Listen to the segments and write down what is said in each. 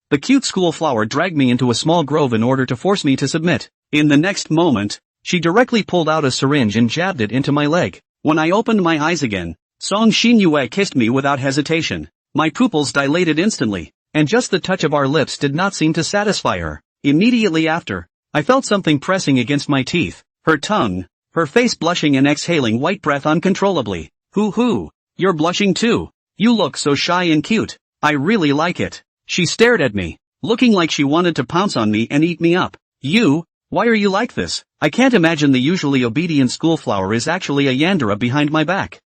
The cute school flower dragged me into a small grove in order to force me to submit. In the next moment, she directly pulled out a syringe and jabbed it into my leg. When I opened my eyes again, Song Xinyue kissed me without hesitation. My pupils dilated instantly, and just the touch of our lips did not seem to satisfy her. Immediately after, I felt something pressing against my teeth, her tongue, her face blushing and exhaling white breath uncontrollably. Hoo, you're blushing too. You look so shy and cute. I really like it. She stared at me, looking like she wanted to pounce on me and eat me up. Why are you like this? I can't imagine the usually obedient schoolflower is actually a yandere behind my back.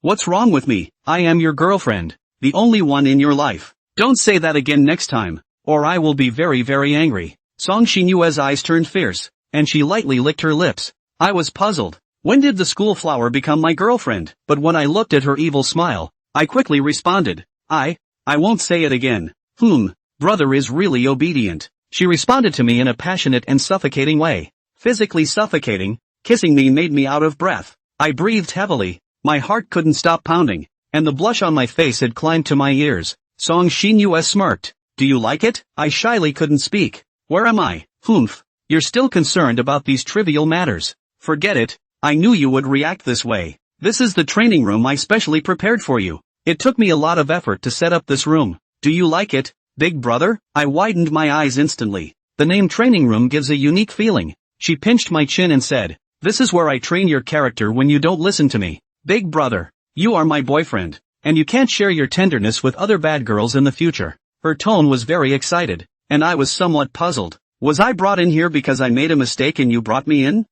What's wrong with me? I am your girlfriend, the only one in your life. Don't say that again next time, or I will be very very angry. Song Xinyue's eyes turned fierce, and she lightly licked her lips. I was puzzled. When did the schoolflower become my girlfriend? But when I looked at her evil smile, I quickly responded. I won't say it again. Brother is really obedient. She responded to me in a passionate and suffocating way. Physically suffocating, kissing me made me out of breath. I breathed heavily, my heart couldn't stop pounding, and the blush on my face had climbed to my ears. Song Xinyue smirked. Do you like it? I shyly couldn't speak. Where am I? You're still concerned about these trivial matters. Forget it, I knew you would react this way. This is the training room I specially prepared for you. It took me a lot of effort to set up this room. Do you like it, big brother? I widened my eyes instantly. The name training room gives a unique feeling. She pinched my chin and said, this is where I train your character when you don't listen to me. Big brother, you are my boyfriend, and you can't share your tenderness with other bad girls in the future. Her tone was very excited, and I was somewhat puzzled. Was I brought in here because I made a mistake and you brought me in?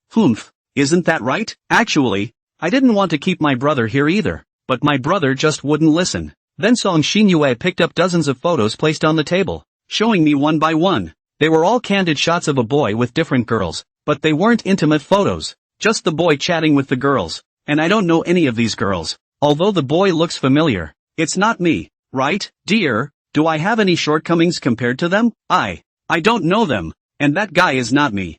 Isn't that right? Actually, I didn't want to keep my brother here either, but my brother just wouldn't listen. Then Song Xinyue picked up dozens of photos placed on the table, showing me one by one. They were all candid shots of a boy with different girls, but they weren't intimate photos, just the boy chatting with the girls, and I don't know any of these girls. Although the boy looks familiar, it's not me, right, dear? Do I have any shortcomings compared to them? I don't know them, and that guy is not me.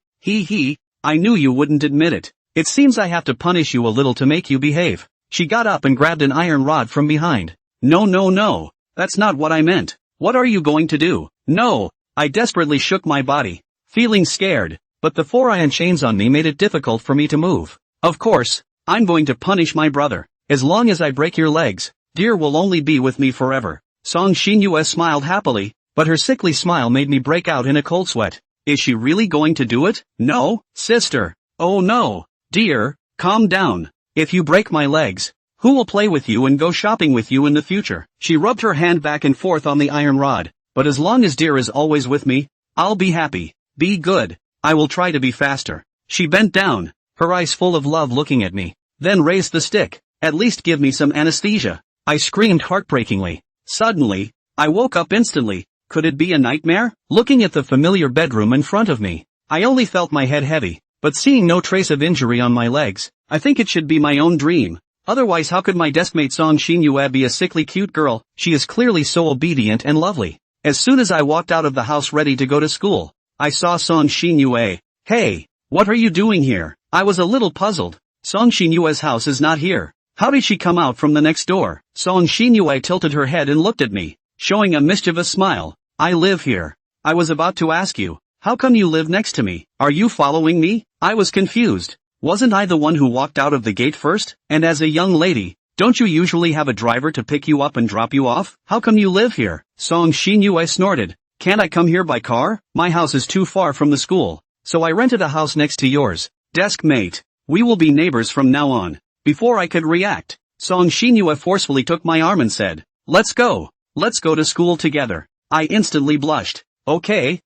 I knew you wouldn't admit it. It seems I have to punish you a little to make you behave. She got up and grabbed an iron rod from behind. No, that's not what I meant. What are you going to do? No, I desperately shook my body, feeling scared, but the 4-iron chains on me made it difficult for me to move. Of course, I'm going to punish my brother. As long as I break your legs, dear will only be with me forever. Song Xinyue smiled happily, but her sickly smile made me break out in a cold sweat. Is she really going to do it? No, sister. Oh no, dear, calm down. If you break my legs, who will play with you and go shopping with you in the future? She rubbed her hand back and forth on the iron rod. But as long as dear is always with me, I'll be happy. Be good. I will try to be faster. She bent down, her eyes full of love looking at me, then raised the stick. At least give me some anesthesia. I screamed heartbreakingly. Suddenly, I woke up instantly. Could it be a nightmare? Looking at the familiar bedroom in front of me, I only felt my head heavy, but seeing no trace of injury on my legs, I think it should be my own dream. Otherwise how could my deskmate Song Xinyue be a sickly cute girl? She is clearly so obedient and lovely. As soon as I walked out of the house ready to go to school, I saw Song Xinyue. Hey, what are you doing here? I was a little puzzled. Song Xinyue's house is not here. How did she come out from the next door? Song Xinyue tilted her head and looked at me, showing a mischievous smile. I live here. I was about to ask you, how come you live next to me? Are you following me? I was confused. Wasn't I the one who walked out of the gate first? And as a young lady, don't you usually have a driver to pick you up and drop you off? How come you live here? Song Xinyue snorted. Can't I come here by car? My house is too far from the school, so I rented a house next to yours. Desk mate, we will be neighbors from now on. Before I could react, Song Xinyue forcefully took my arm and said, let's go to school together. I instantly blushed. Okay,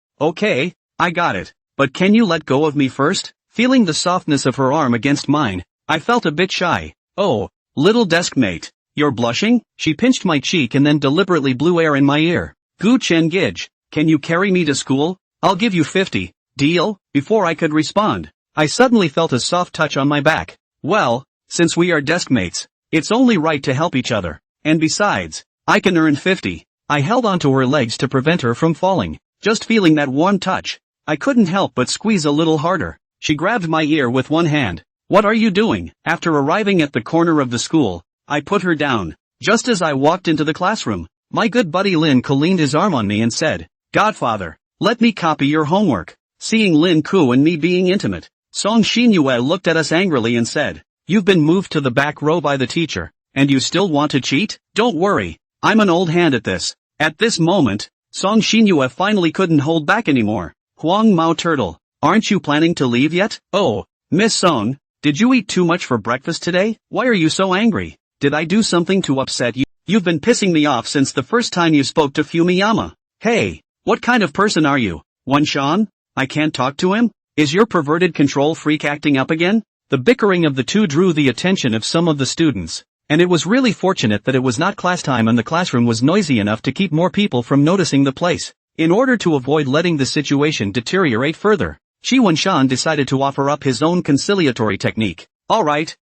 I got it. But can you let go of me first? Feeling the softness of her arm against mine, I felt a bit shy. Oh, little desk mate, you're blushing? She pinched my cheek and then deliberately blew air in my ear. Gu Chen Gij, can you carry me to school? I'll give you 50. Deal? Before I could respond, I suddenly felt a soft touch on my back. Well, since we are deskmates, it's only right to help each other. And besides, I can earn 50. I held onto her legs to prevent her from falling. Just feeling that warm touch, I couldn't help but squeeze a little harder. She grabbed my ear with one hand. What are you doing? After arriving at the corner of the school, I put her down. Just as I walked into the classroom, my good buddy Lin leaned his arm on me and said, Godfather, let me copy your homework. Seeing Lin Ku and me being intimate, Song Xinyue looked at us angrily and said, "You've been moved to the back row by the teacher, and you still want to cheat? Don't worry, I'm an old hand at this." At this moment, Song Xinyue finally couldn't hold back anymore. "Huang Mao Turtle, aren't you planning to leave yet? Oh, Miss Song, did you eat too much for breakfast today? Why are you so angry? Did I do something to upset you? You've been pissing me off since the first time you spoke to Fumiyama. Hey, what kind of person are you? Wan-chan? I can't talk to him? Is your perverted control freak acting up again?" The bickering of the two drew the attention of some of the students, and it was really fortunate that it was not class time and the classroom was noisy enough to keep more people from noticing the place. In order to avoid letting the situation deteriorate further, Chi Wan-shan decided to offer up his own conciliatory technique. Alright,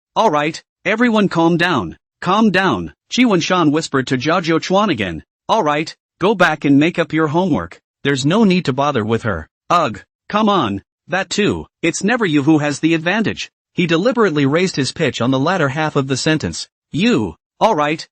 everyone calm down. Calm down, Chi Wan-shan whispered to Zhao Zhou again. Alright, go back and make up your homework. There's no need to bother with her. Ugh, come on, that too, it's never you who has the advantage. He deliberately raised his pitch on the latter half of the sentence. You, alright,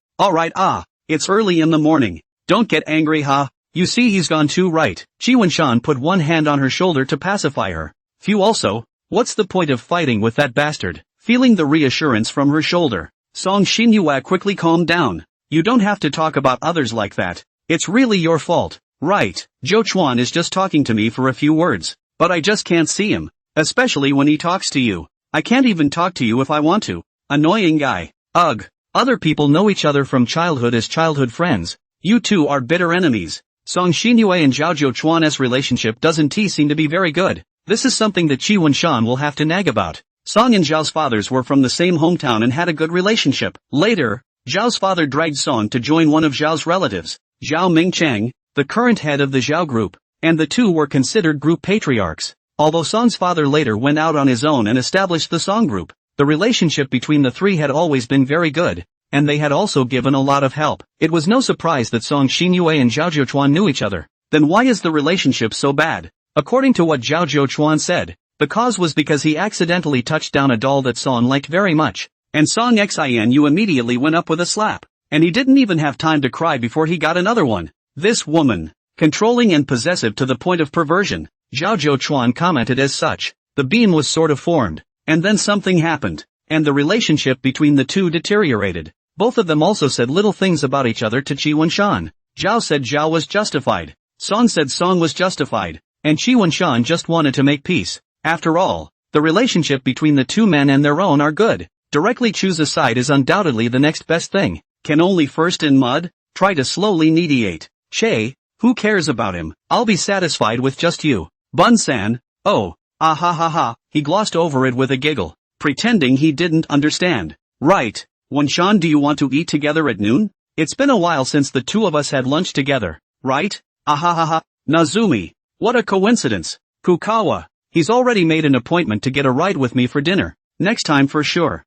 it's early in the morning. Don't get angry, huh? You see he's gone too right. Chi Wan-shan put one hand on her shoulder to pacify her. Phew also, what's the point of fighting with that bastard? Feeling the reassurance from her shoulder, Song Xinyue quickly calmed down. You don't have to talk about others like that. It's really your fault. Right, Zhou Chuan is just talking to me for a few words, but I just can't see him, especially when he talks to you. I can't even talk to you if I want to. Annoying guy. Ugh. Other people know each other from childhood as childhood friends. You two are bitter enemies. Song Xinyue and Zhao Zhou relationship doesn't seem to be very good. This is something that Chi Wan-shan will have to nag about. Song and Zhao's fathers were from the same hometown and had a good relationship. Later, Zhao's father dragged Song to join one of Zhao's relatives, Zhao Mingcheng, the current head of the Zhao group, and the two were considered group patriarchs. Although Song's father later went out on his own and established the Song group, the relationship between the three had always been very good, and they had also given a lot of help. It was no surprise that Song Xinyue and Zhao Zhou knew each other. Then why is the relationship so bad? According to what Zhao Zhou said, the cause was because he accidentally touched down a doll that Song liked very much, and Song Xinu immediately went up with a slap, and he didn't even have time to cry before he got another one. This woman, controlling and possessive to the point of perversion, Zhao Zhou commented as such. The beam was sort of formed, and then something happened, and the relationship between the two deteriorated. Both of them also said little things about each other to Chi Wan-shan. Zhao said Zhao was justified. Song said Song was justified, and Chi Wan-shan just wanted to make peace. After all, the relationship between the two men and their own are good. Directly choose a side is undoubtedly the next best thing. Can only first in mud? Try to slowly mediate. Che, who cares about him? I'll be satisfied with just you. Bun-san, oh, ah ha ha ha, he glossed over it with a giggle, pretending he didn't understand. Right, Wan-shan, do you want to eat together at noon? It's been a while since the two of us had lunch together, right? Ah ha ha ha, Nazumi, what a coincidence. Kukawa, he's already made an appointment to get a ride with me for dinner, next time for sure.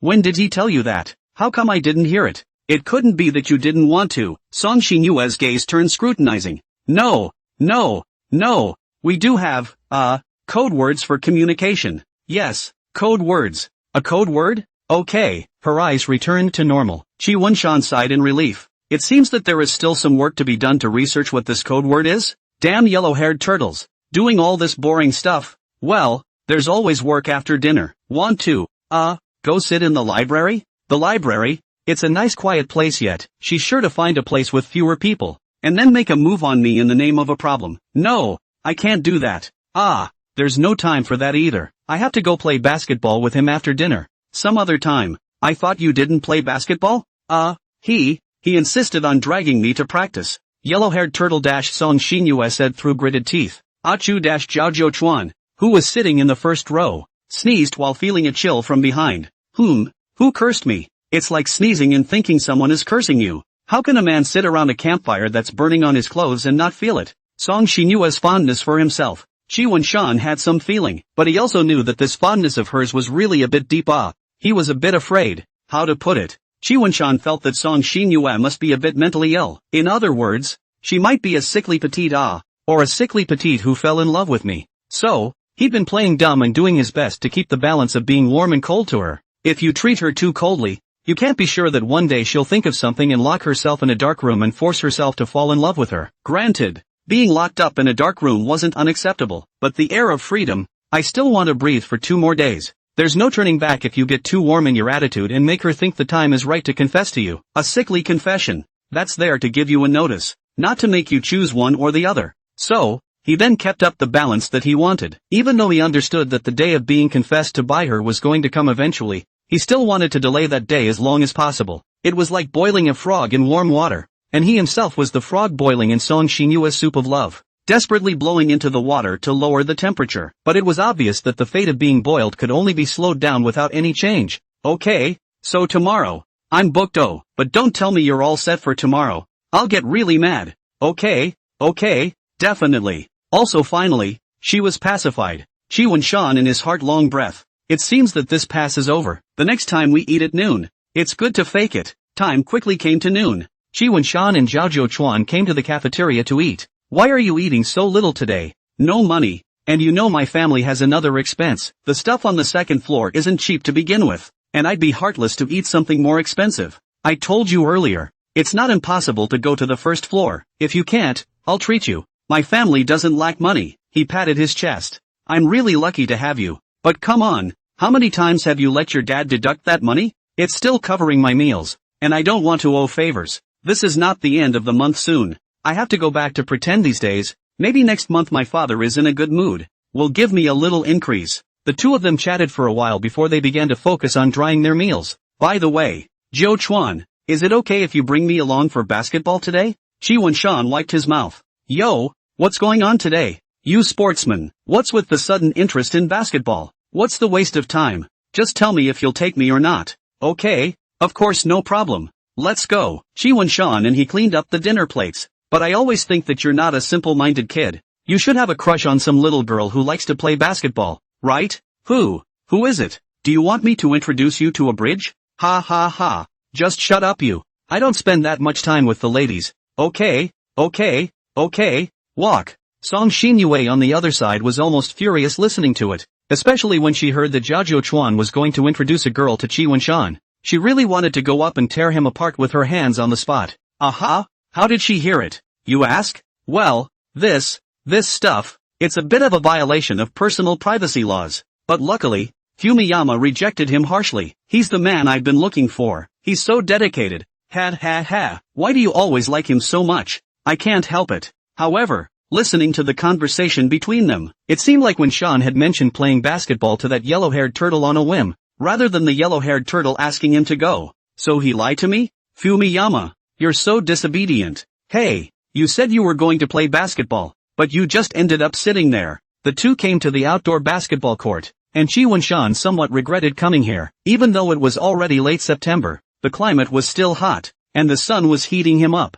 When did he tell you that? How come I didn't hear it? It couldn't be that you didn't want to. Song Xinyue's gaze turned scrutinizing. No, we do have, code words for communication. Yes, code words. A code word? Okay. Her eyes returned to normal. Chi Wan-shan sighed in relief. It seems that there is still some work to be done to research what this code word is. Damn yellow-haired turtles. Doing all this boring stuff. Well, there's always work after dinner. Want to, go sit in the library? The library? It's a nice quiet place yet. She's sure to find a place with fewer people, and then make a move on me in the name of a problem. No, I can't do that. There's no time for that either. I have to go play basketball with him after dinner. Some other time. I thought you didn't play basketball? He insisted on dragging me to practice. Yellow-haired turtle Song Xinyue said through gritted teeth. Achu Zhao Zhou, who was sitting in the first row, sneezed while feeling a chill from behind. Who cursed me? It's like sneezing and thinking someone is cursing you. How can a man sit around a campfire that's burning on his clothes and not feel it? Song Xinyue's fondness for himself. Chi Wan-shan had some feeling, but he also knew that this fondness of hers was really a bit deep. He was a bit afraid. How to put it? Chi Wan-shan felt that Song Xinyue must be a bit mentally ill. In other words, she might be a sickly petite or a sickly petite who fell in love with me. So, he'd been playing dumb and doing his best to keep the balance of being warm and cold to her. If you treat her too coldly, you can't be sure that one day she'll think of something and lock herself in a dark room and force herself to fall in love with her. Granted, Being locked up in a dark room wasn't unacceptable, but the air of freedom, I still want to breathe for 2 more days. There's no turning back if you get too warm in your attitude and make her think the time is right to confess to you. A sickly confession. That's there to give you a notice, not to make you choose one or the other. So, he then kept up the balance that he wanted. Even though he understood that the day of being confessed to by her was going to come eventually, he still wanted to delay that day as long as possible. It was like boiling a frog in warm water, and he himself was the frog boiling in Song Shinyua's soup of love, desperately blowing into the water to lower the temperature. But it was obvious that the fate of being boiled could only be slowed down without any change. Okay, so tomorrow. I'm booked but don't tell me you're all set for tomorrow. I'll get really mad. Okay, definitely. Also finally, she was pacified. Chi Wen-shan in his heart-long breath. It seems that this pass is over. The next time we eat at noon. It's good to fake it. Time quickly came to noon. Chi Wen-shan and Zhao Zhouchuan came to the cafeteria to eat. Why are you eating so little today? No money. And you know my family has another expense. The stuff on the second floor isn't cheap to begin with. And I'd be heartless to eat something more expensive. I told you earlier. It's not impossible to go to the first floor. If you can't, I'll treat you. My family doesn't lack money. He patted his chest. I'm really lucky to have you. But come on, how many times have you let your dad deduct that money? It's still covering my meals. And I don't want to owe favors. This is not the end of the month soon. I have to go back to pretend these days. Maybe next month my father is in a good mood. Will give me a little increase. The two of them chatted for a while before they began to focus on drying their meals. By the way, Zhou Chuan, is it okay if you bring me along for basketball today? Chi Wen-shan wiped his mouth. Yo, what's going on today? You sportsman, what's with the sudden interest in basketball? What's the waste of time? Just tell me if you'll take me or not. Okay, of course no problem. Let's go. Chi Wen-shan and he cleaned up the dinner plates. But I always think that you're not a simple-minded kid. You should have a crush on some little girl who likes to play basketball, right? Who is it? Do you want me to introduce you to a bridge? Ha ha ha. Just shut up you. I don't spend that much time with the ladies. Okay. Walk. Song Xinyue on the other side was almost furious listening to it, especially when she heard that Zhao Zhouchuan was going to introduce a girl to Chi Wen-shan. She really wanted to go up and tear him apart with her hands on the spot. Aha! How did she hear it? You ask? Well, this stuff, it's a bit of a violation of personal privacy laws. But luckily, Fumiyama rejected him harshly. He's the man I've been looking for. He's so dedicated. Ha. Why do you always like him so much? I can't help it. However, listening to the conversation between them, it seemed like when Sean had mentioned playing basketball to that yellow-haired turtle on a whim, rather than the yellow-haired turtle asking him to go. So he lied to me? Fumiyama, you're so disobedient. Hey, you said you were going to play basketball, but you just ended up sitting there. The two came to the outdoor basketball court, and Chi Wen-shan somewhat regretted coming here. Even though it was already late September, the climate was still hot, and the sun was heating him up.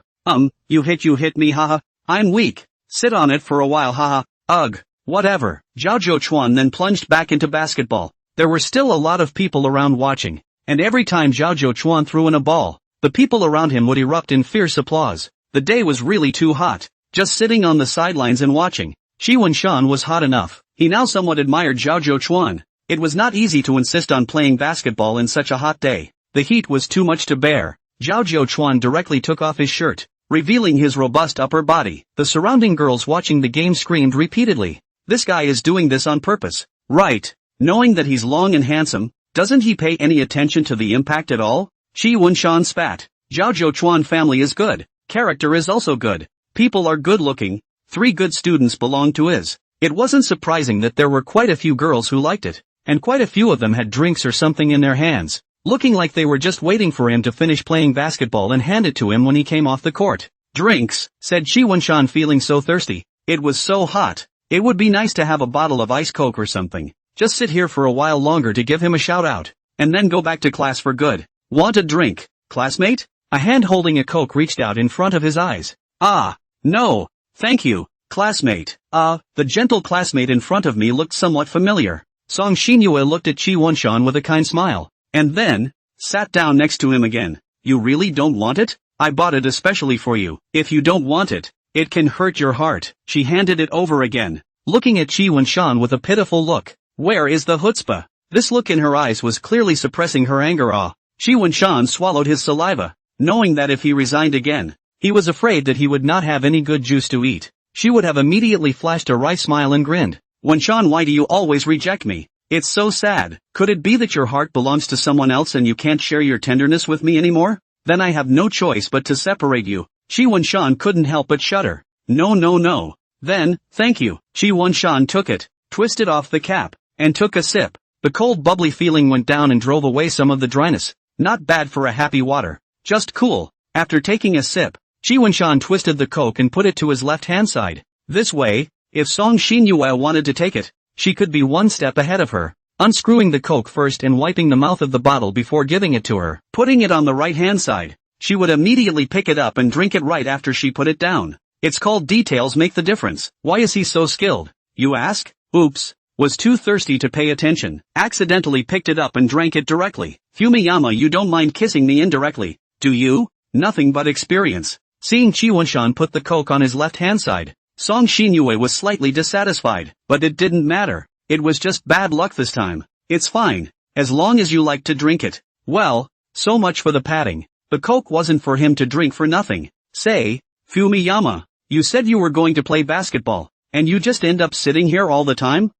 You hit me haha. I'm weak. Sit on it for a while haha. Ugh, whatever. Zhao Zhouchuan then plunged back into basketball. There were still a lot of people around watching, and every time Zhao Zhouchuan threw in a ball, the people around him would erupt in fierce applause. The day was really too hot. Just sitting on the sidelines and watching, Chi Wen-shan was hot enough. He now somewhat admired Zhao Zhouchuan. It was not easy to insist on playing basketball in such a hot day. The heat was too much to bear. Zhao Zhouchuan directly took off his shirt, revealing his robust upper body. The surrounding girls watching the game screamed repeatedly. This guy is doing this on purpose. Right. Knowing that he's long and handsome, doesn't he pay any attention to the impact at all? Chi Wen-shan spat. Zhao Zhouchuan family is good. Character is also good. People are good looking. 3 good students belong to his. It wasn't surprising that there were quite a few girls who liked it, and quite a few of them had drinks or something in their hands, looking like they were just waiting for him to finish playing basketball and hand it to him when he came off the court. Drinks, said Chi Wen-shan feeling so thirsty. It was so hot. It would be nice to have a bottle of ice coke or something. Just sit here for a while longer to give him a shout out, and then go back to class for good. Want a drink, classmate? A hand holding a coke reached out in front of his eyes. Ah, no, thank you, classmate. The gentle classmate in front of me looked somewhat familiar. Song Xinyue looked at Chi Wen-shan with a kind smile, and then sat down next to him again. You really don't want it? I bought it especially for you. If you don't want it, it can hurt your heart. She handed it over again, looking at Chi Wen-shan with a pitiful look. Where is the chutzpah? This look in her eyes was clearly suppressing her anger. Chi Wen-shan swallowed his saliva, knowing that if he resigned again, he was afraid that he would not have any good juice to eat. she would have immediately flashed a wry smile and grinned. Won-chan, why do you always reject me? It's so sad. Could it be that your heart belongs to someone else and you can't share your tenderness with me anymore? Then I have no choice but to separate you. Chi Won-chan couldn't help but shudder. No no no. Then, thank you. Chi Won-chan took it, twisted off the cap, and took a sip. The cold bubbly feeling went down and drove away some of the dryness. Not bad for a happy water. Just cool. After taking a sip, Chi Won-chan twisted the coke and put it to his left-hand side. This way, if Song Xinyue wanted to take it, she could be one step ahead of her. Unscrewing the coke first and wiping the mouth of the bottle before giving it to her. Putting it on the right-hand side, she would immediately pick it up and drink it right after she put it down. It's called details make the difference. Why is he so skilled, you ask? Oops. Was too thirsty to pay attention. Accidentally picked it up and drank it directly. Fumiyama, you don't mind kissing me indirectly, do you? Nothing but experience. Seeing Chi Won-chan put the coke on his left-hand side, Song Xinyue was slightly dissatisfied, but it didn't matter. It was just bad luck this time. It's fine, as long as you like to drink it. Well, so much for the patting. The coke wasn't for him to drink for nothing. Say, Fumiyama, you said you were going to play basketball, and you just end up sitting here all the time?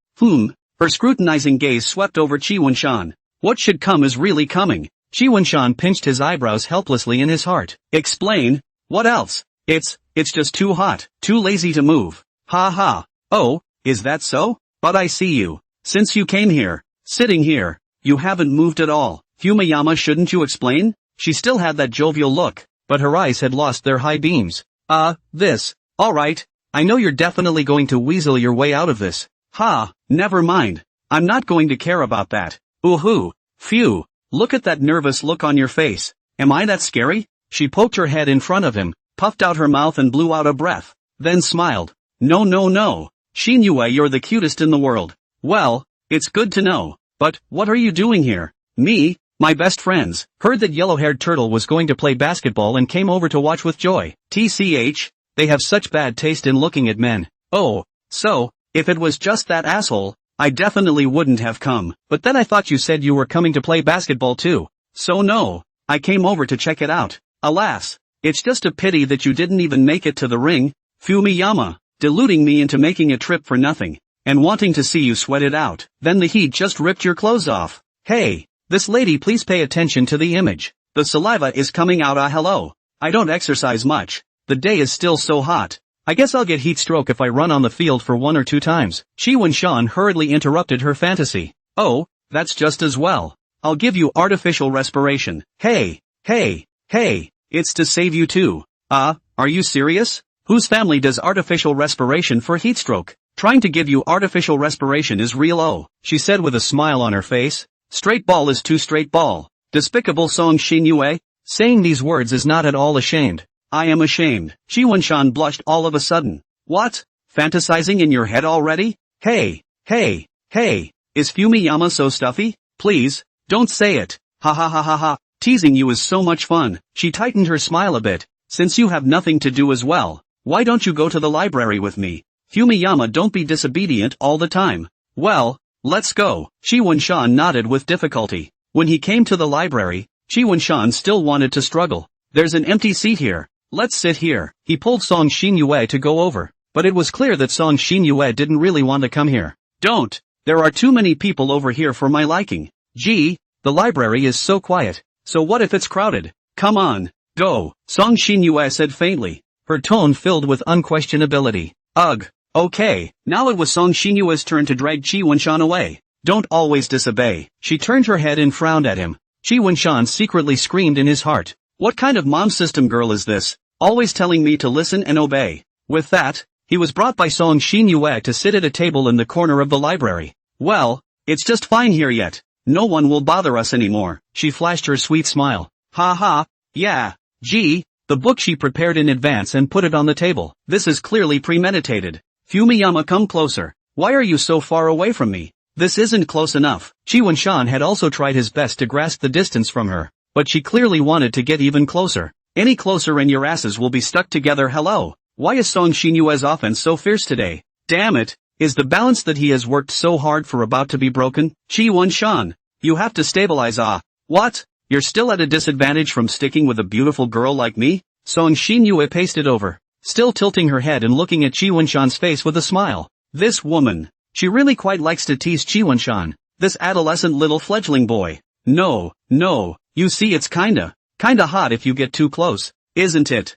Her scrutinizing gaze swept over Chi Won-chan. What should come is really coming. Chi Won-chan pinched his eyebrows helplessly in his heart. Explain? What else? It's just too hot, too lazy to move. Ha ha. Oh, is that so? But I see you. Since you came here, sitting here, you haven't moved at all. Fumiyama, shouldn't you explain? She still had that jovial look, but her eyes had lost their high beams. Alright, I know you're definitely going to weasel your way out of this. Ha, never mind. I'm not going to care about that. Ooh-hoo. Phew. Look at that nervous look on your face. Am I that scary? She poked her head in front of him, puffed out her mouth and blew out a breath, then smiled. No no no. Xinyue, you're the cutest in the world. Well, it's good to know. But, what are you doing here? Me, my best friends, heard that yellow-haired turtle was going to play basketball and came over to watch with joy. TCH, they have such bad taste in looking at men. Oh, so, if it was just that asshole, I definitely wouldn't have come. But then I thought you said you were coming to play basketball too. So no, I came over to check it out. Alas, it's just a pity that you didn't even make it to the ring, Fumiyama, deluding me into making a trip for nothing, and wanting to see you sweat it out. Then the heat just ripped your clothes off. Hey, this lady, please pay attention to the image. The saliva is coming out. Hello. I don't exercise much. The day is still so hot. I guess I'll get heat stroke if I run on the field for 1 or 2 times. Chi Won-chan hurriedly interrupted her fantasy. Oh, that's just as well. I'll give you artificial respiration. Hey, it's to save you too. Are you serious? Whose family does artificial respiration for heat stroke? Trying to give you artificial respiration is real, she said with a smile on her face. Straight ball is too straight ball. Despicable Song Xinyue. Saying these words is not at all ashamed. I am ashamed. Chi Won-chan blushed all of a sudden. What? Fantasizing in your head already? Hey, is Fumiyama so stuffy? Please, don't say it. Ha ha ha ha ha. Teasing you is so much fun. She tightened her smile a bit. Since you have nothing to do as well, why don't you go to the library with me? Fumiyama, don't be disobedient all the time. Well, let's go. Chi Won-chan nodded with difficulty. When he came to the library, Chi Won-chan still wanted to struggle. There's an empty seat here. Let's sit here. He pulled Song Xinyue to go over, but it was clear that Song Xinyue didn't really want to come here. Don't. There are too many people over here for my liking. Gee, the library is so quiet. So what if it's crowded? Come on, go. Song Xinyue said faintly, her tone filled with unquestionability. Ugh. Okay, now it was Song Xinyue's turn to drag Chi Won-chan away. Don't always disobey. She turned her head and frowned at him. Chi Won-chan secretly screamed in his heart. What kind of mom system girl is this? Always telling me to listen and obey. With that, he was brought by Song Xinyue to sit at a table in the corner of the library. Well, it's just fine here yet. No one will bother us anymore. She flashed her sweet smile. Ha ha, yeah. Gee, the book she prepared in advance and put it on the table. This is clearly premeditated. Fumiyama, come closer. Why are you so far away from me? This isn't close enough. Chi Won-chan had also tried his best to grasp the distance from her, but she clearly wanted to get even closer. Any closer and your asses will be stuck together. Hello. Why is Song Xinyue's offense so fierce today? Damn it. Is the balance that he has worked so hard for about to be broken? Chi Won-chan, you have to stabilize. What? You're still at a disadvantage from sticking with a beautiful girl like me? Song Xinyue pasted over. still tilting her head and looking at Chi Wunshan's face with a smile. This woman. She really quite likes to tease Chi Wunshan, this adolescent little fledgling boy. No, you see it's kinda hot if you get too close, isn't it?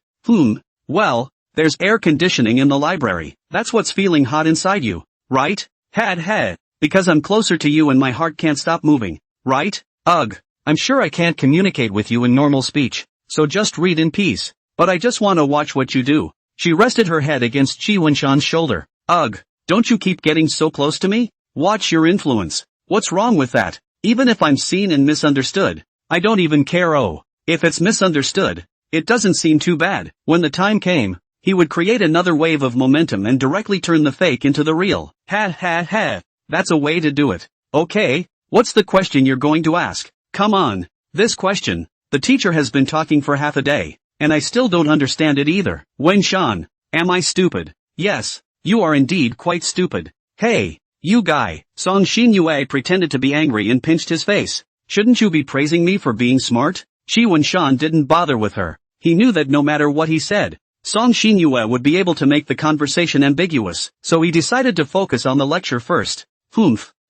Well, there's air conditioning in the library, that's what's feeling hot inside you, right? Had, because I'm closer to you and my heart can't stop moving, right? Ugh, I'm sure I can't communicate with you in normal speech, so just read in peace. But I just wanna watch what you do. She rested her head against Chi Wunshan's shoulder. Ugh, don't you keep getting so close to me? Watch your influence. What's wrong with that? Even if I'm seen and misunderstood, I don't even care. Oh, if it's misunderstood, it doesn't seem too bad. When the time came, he would create another wave of momentum and directly turn the fake into the real. Ha. That's a way to do it. Okay, what's the question you're going to ask? Come on. This question. The teacher has been talking for half a day, and I still don't understand it either. Wunshan, am I stupid? Yes, you are indeed quite stupid. Hey, you guy. Song Xinyue pretended to be angry and pinched his face. Shouldn't you be praising me for being smart? Chi Wunshan didn't bother with her. He knew that no matter what he said, Song Xinyue would be able to make the conversation ambiguous, so he decided to focus on the lecture first.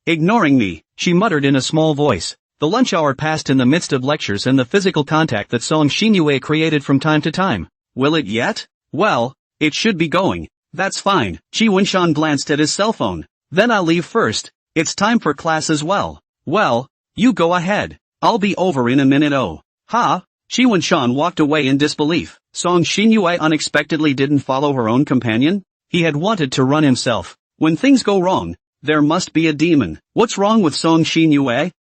Ignoring me, she muttered in a small voice. The lunch hour passed in the midst of lectures and the physical contact that Song Xinyue created from time to time. Will it yet? Well, it should be going. That's fine. Chi Wunshan glanced at his cell phone. Then I'll leave first. It's time for class as well. Well, you go ahead. I'll be over in a minute. Oh. Ha? Chi Wunshan walked away in disbelief. Song Xinyue unexpectedly didn't follow her own companion? He had wanted to run himself. When things go wrong, there must be a demon. What's wrong with Song Xinyue?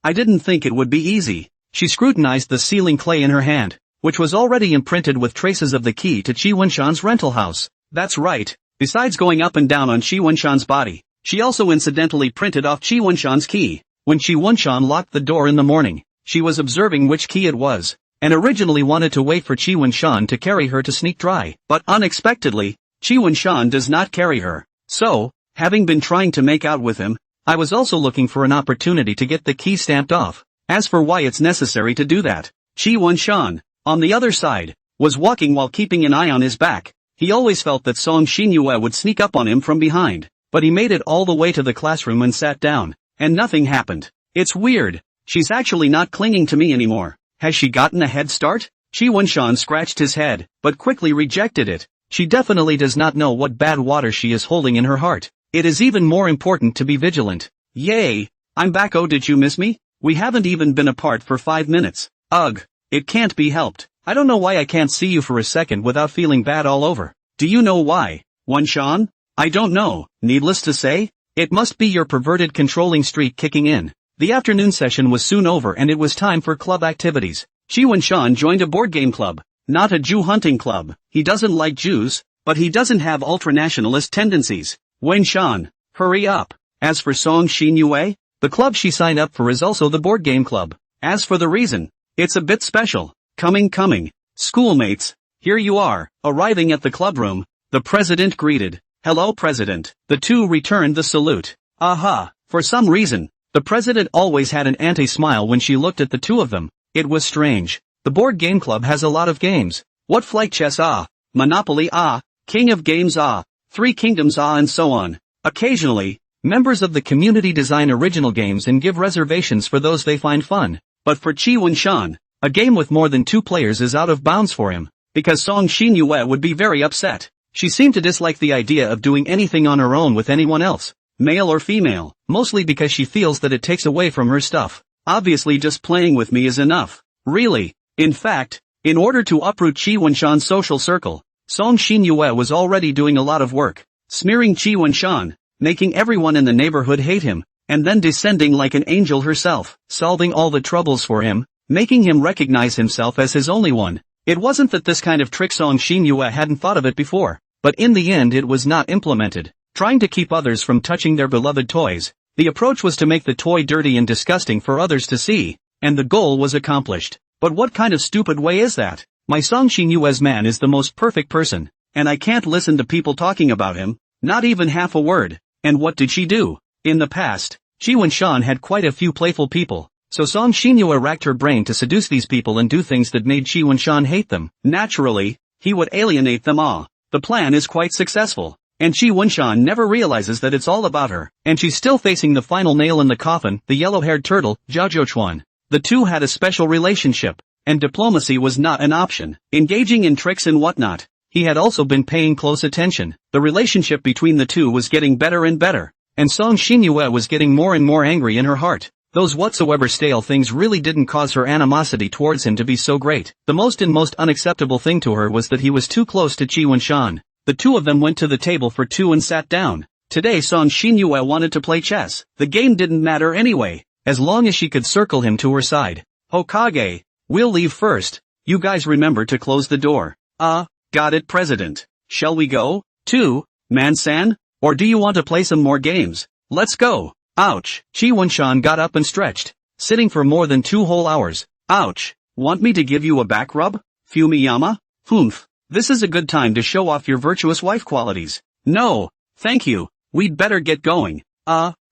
I didn't think it would be easy. She scrutinized the ceiling clay in her hand, which was already imprinted with traces of the key to Chi Wunshan's rental house. That's right. Besides going up and down on Chi Wunshan's body, she also incidentally printed off Chi Wunshan's key. When Chi Wunshan locked the door in the morning, she was observing which key it was, and originally wanted to wait for Chi Wunshan to carry her to sneak dry. But unexpectedly, Chi Wunshan does not carry her. So, having been trying to make out with him, I was also looking for an opportunity to get the key stamped off. As for why it's necessary to do that, Chi Wunshan, on the other side, was walking while keeping an eye on his back. He always felt that Song Xinyue would sneak up on him from behind, but he made it all the way to the classroom and sat down, and nothing happened. It's weird. She's actually not clinging to me anymore. Has she gotten a head start? Chi Wunshan scratched his head, but quickly rejected it. She definitely does not know what bad water she is holding in her heart. It is even more important to be vigilant. Yay! I'm back. Oh, did you miss me? We haven't even been apart for 5 minutes. Ugh! It can't be helped. I don't know why I can't see you for a second without feeling bad all over. Do you know why, Wunshan? I don't know. Needless to say, it must be your perverted controlling streak kicking in. The afternoon session was soon over and it was time for club activities. Chi Wunshan joined a board game club, not a Jew hunting club. He doesn't like Jews, but he doesn't have ultranationalist tendencies. Wunshan, hurry up. As for Song Xinyue, the club she signed up for is also the board game club. As for the reason, it's a bit special. Coming. Schoolmates, here you are. Arriving at the clubroom, the president greeted. Hello, President. The two returned the salute. Aha, for some reason, the president always had an anti-smile when she looked at the two of them. It was strange. The board game club has a lot of games. What flight chess? Ah. Monopoly? Ah. King of games? Ah. Three Kingdoms? Ah, and so on. Occasionally, members of the community design original games and give reservations for those they find fun. But for Chi Wunshan, a game with more than 2 players is out of bounds for him, because Song Xinyue would be very upset. She seemed to dislike the idea of doing anything on her own with anyone else, male or female, mostly because she feels that it takes away from her stuff. Obviously just playing with me is enough. Really. In fact, in order to uproot Chi Wunshan's social circle, Song Xinyue was already doing a lot of work, smearing Chi Wunshan, making everyone in the neighborhood hate him, and then descending like an angel herself, solving all the troubles for him, making him recognize himself as his only one. It wasn't that this kind of trick Song Xinyue hadn't thought of it before, but in the end it was not implemented. Trying to keep others from touching their beloved toys, the approach was to make the toy dirty and disgusting for others to see, and the goal was accomplished. But what kind of stupid way is that? My Song Xinyue's man is the most perfect person, and I can't listen to people talking about him, not even half a word. And what did she do? In the past, Chi Wunshan had quite a few playful people, so Song Xinyue racked her brain to seduce these people and do things that made Chi Wunshan hate them. Naturally, he would alienate them all. The plan is quite successful. And Chi Wunshan never realizes that it's all about her, and she's still facing the final nail in the coffin, the yellow-haired turtle, Zhao Zhouchuan. The two had a special relationship, and diplomacy was not an option. Engaging in tricks and whatnot, he had also been paying close attention. The relationship between the two was getting better and better, and Song Xinyue was getting more and more angry in her heart. Those whatsoever stale things really didn't cause her animosity towards him to be so great. The most unacceptable thing to her was that he was too close to Chi Wunshan. The two of them went to the table for two and sat down. Today Song Xinyue wanted to play chess. The game didn't matter anyway, as long as she could circle him to her side. Hokage, we'll leave first. You guys remember to close the door. Got it, President. Shall we go? Too, Man-san? Or do you want to play some more games? Let's go. Ouch. Chi Wunshan got up and stretched, sitting for more than 2 whole hours. Ouch. Want me to give you a back rub? Fumiyama? Humph. This is a good time to show off your virtuous wife qualities. No, thank you. We'd better get going.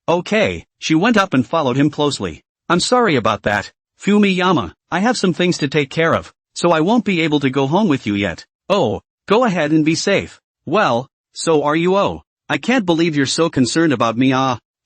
Okay. She went up and followed him closely. I'm sorry about that, Fumiyama. I have some things to take care of, so I won't be able to go home with you yet. Oh, go ahead and be safe. Well, so are you. Oh, I can't believe you're so concerned about me.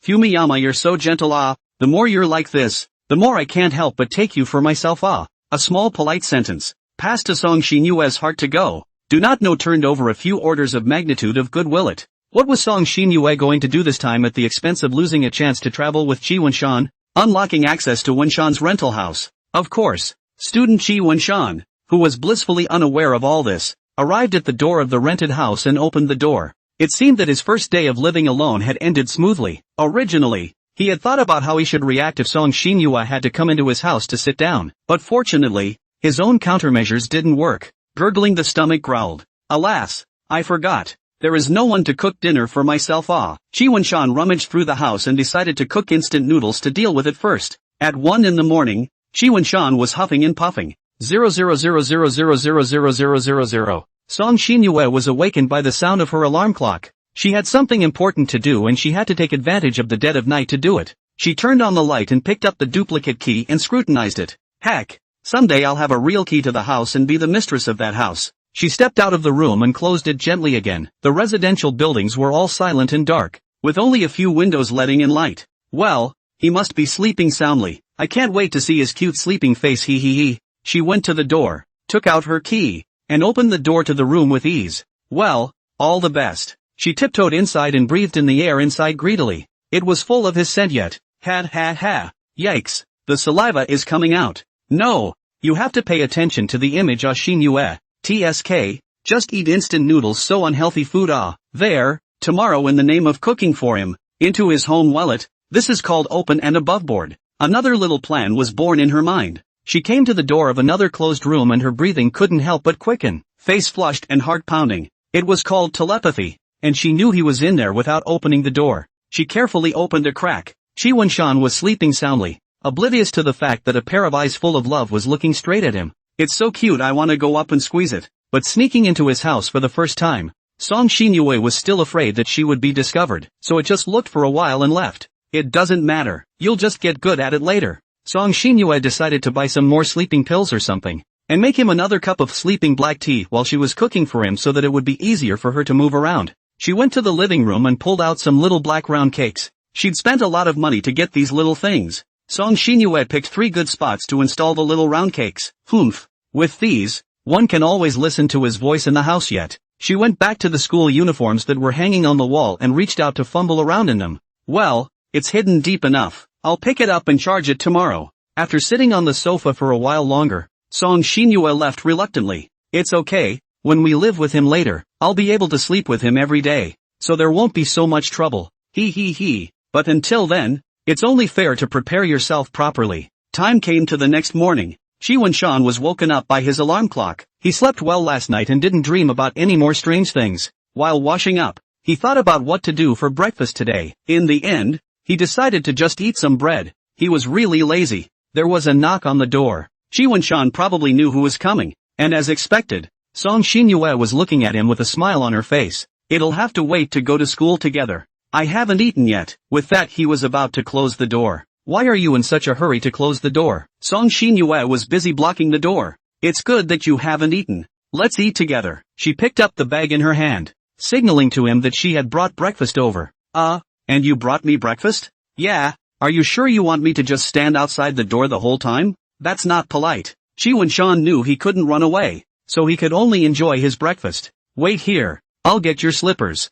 Fumiyama, you're so gentle. The more you're like this, the more I can't help but take you for myself. A small polite sentence passed to Song Xinyue's heart to go. Do not know turned over a few orders of magnitude of goodwill. What was Song Xinyue going to do this time at the expense of losing a chance to travel with Chi Wunshan? Unlocking access to Wunshan's rental house. Of course, student Chi Wunshan, who was blissfully unaware of all this, arrived at the door of the rented house and opened the door. It seemed that his first day of living alone had ended smoothly. Originally, he had thought about how he should react if Song Xinyue had to come into his house to sit down, but fortunately, his own countermeasures didn't work. Gurgling the stomach growled. Alas, I forgot. There is no one to cook dinner for myself. Chi Wunshan rummaged through the house and decided to cook instant noodles to deal with it first. At 1 in the morning, Chi Wunshan was huffing and puffing. 0000000000. Song Xinyue was awakened by the sound of her alarm clock. She had something important to do and she had to take advantage of the dead of night to do it. She turned on the light and picked up the duplicate key and scrutinized it. Heck, someday I'll have a real key to the house and be the mistress of that house. She stepped out of the room and closed it gently again. The residential buildings were all silent and dark, with only a few windows letting in light. Well, he must be sleeping soundly. I can't wait to see his cute sleeping face. He. She went to the door, took out her key, and opened the door to the room with ease. Well, all the best. She tiptoed inside and breathed in the air inside greedily. It was full of his scent yet. Ha. Yikes, the saliva is coming out. No, you have to pay attention to the image. Xinyue. TSK, just eat instant noodles, so unhealthy food. There, tomorrow in the name of cooking for him, into his home wallet. This is called open and aboveboard. Another little plan was born in her mind. She came to the door of another closed room and her breathing couldn't help but quicken. Face flushed and heart pounding. It was called telepathy, and she knew he was in there without opening the door. She carefully opened a crack. Chi Wunshan was sleeping soundly, oblivious to the fact that a pair of eyes full of love was looking straight at him. It's so cute, I want to go up and squeeze it. But sneaking into his house for the first time, Song Xinyue was still afraid that she would be discovered, so it just looked for a while and left. It doesn't matter, you'll just get good at it later. Song Xinyue decided to buy some more sleeping pills or something, and make him another cup of sleeping black tea while she was cooking for him so that it would be easier for her to move around. She went to the living room and pulled out some little black round cakes. She'd spent a lot of money to get these little things. Song Xinyue picked 3 good spots to install the little round cakes. Humph. With these, one can always listen to his voice in the house yet. She went back to the school uniforms that were hanging on the wall and reached out to fumble around in them. Well, it's hidden deep enough. I'll pick it up and charge it tomorrow. After sitting on the sofa for a while longer, Song Xinyue left reluctantly. It's okay, when we live with him later, I'll be able to sleep with him every day, so there won't be so much trouble. He. But until then, it's only fair to prepare yourself properly. Time came to the next morning. Chi Wunshan was woken up by his alarm clock. He slept well last night and didn't dream about any more strange things. While washing up, he thought about what to do for breakfast today. In the end, he decided to just eat some bread. He was really lazy. There was a knock on the door. Chi Wunshan probably knew who was coming, and as expected, Song Xinyue was looking at him with a smile on her face. It'll have to wait to go to school together. I haven't eaten yet. With that he was about to close the door. Why are you in such a hurry to close the door? Song Xinyue was busy blocking the door. It's good that you haven't eaten. let's eat together. She picked up the bag in her hand, signaling to him that she had brought breakfast over. And you brought me breakfast? Yeah, are you sure you want me to just stand outside the door the whole time? That's not polite. Chi Wen-shan knew he couldn't run away, so he could only enjoy his breakfast. Wait here, I'll get your slippers.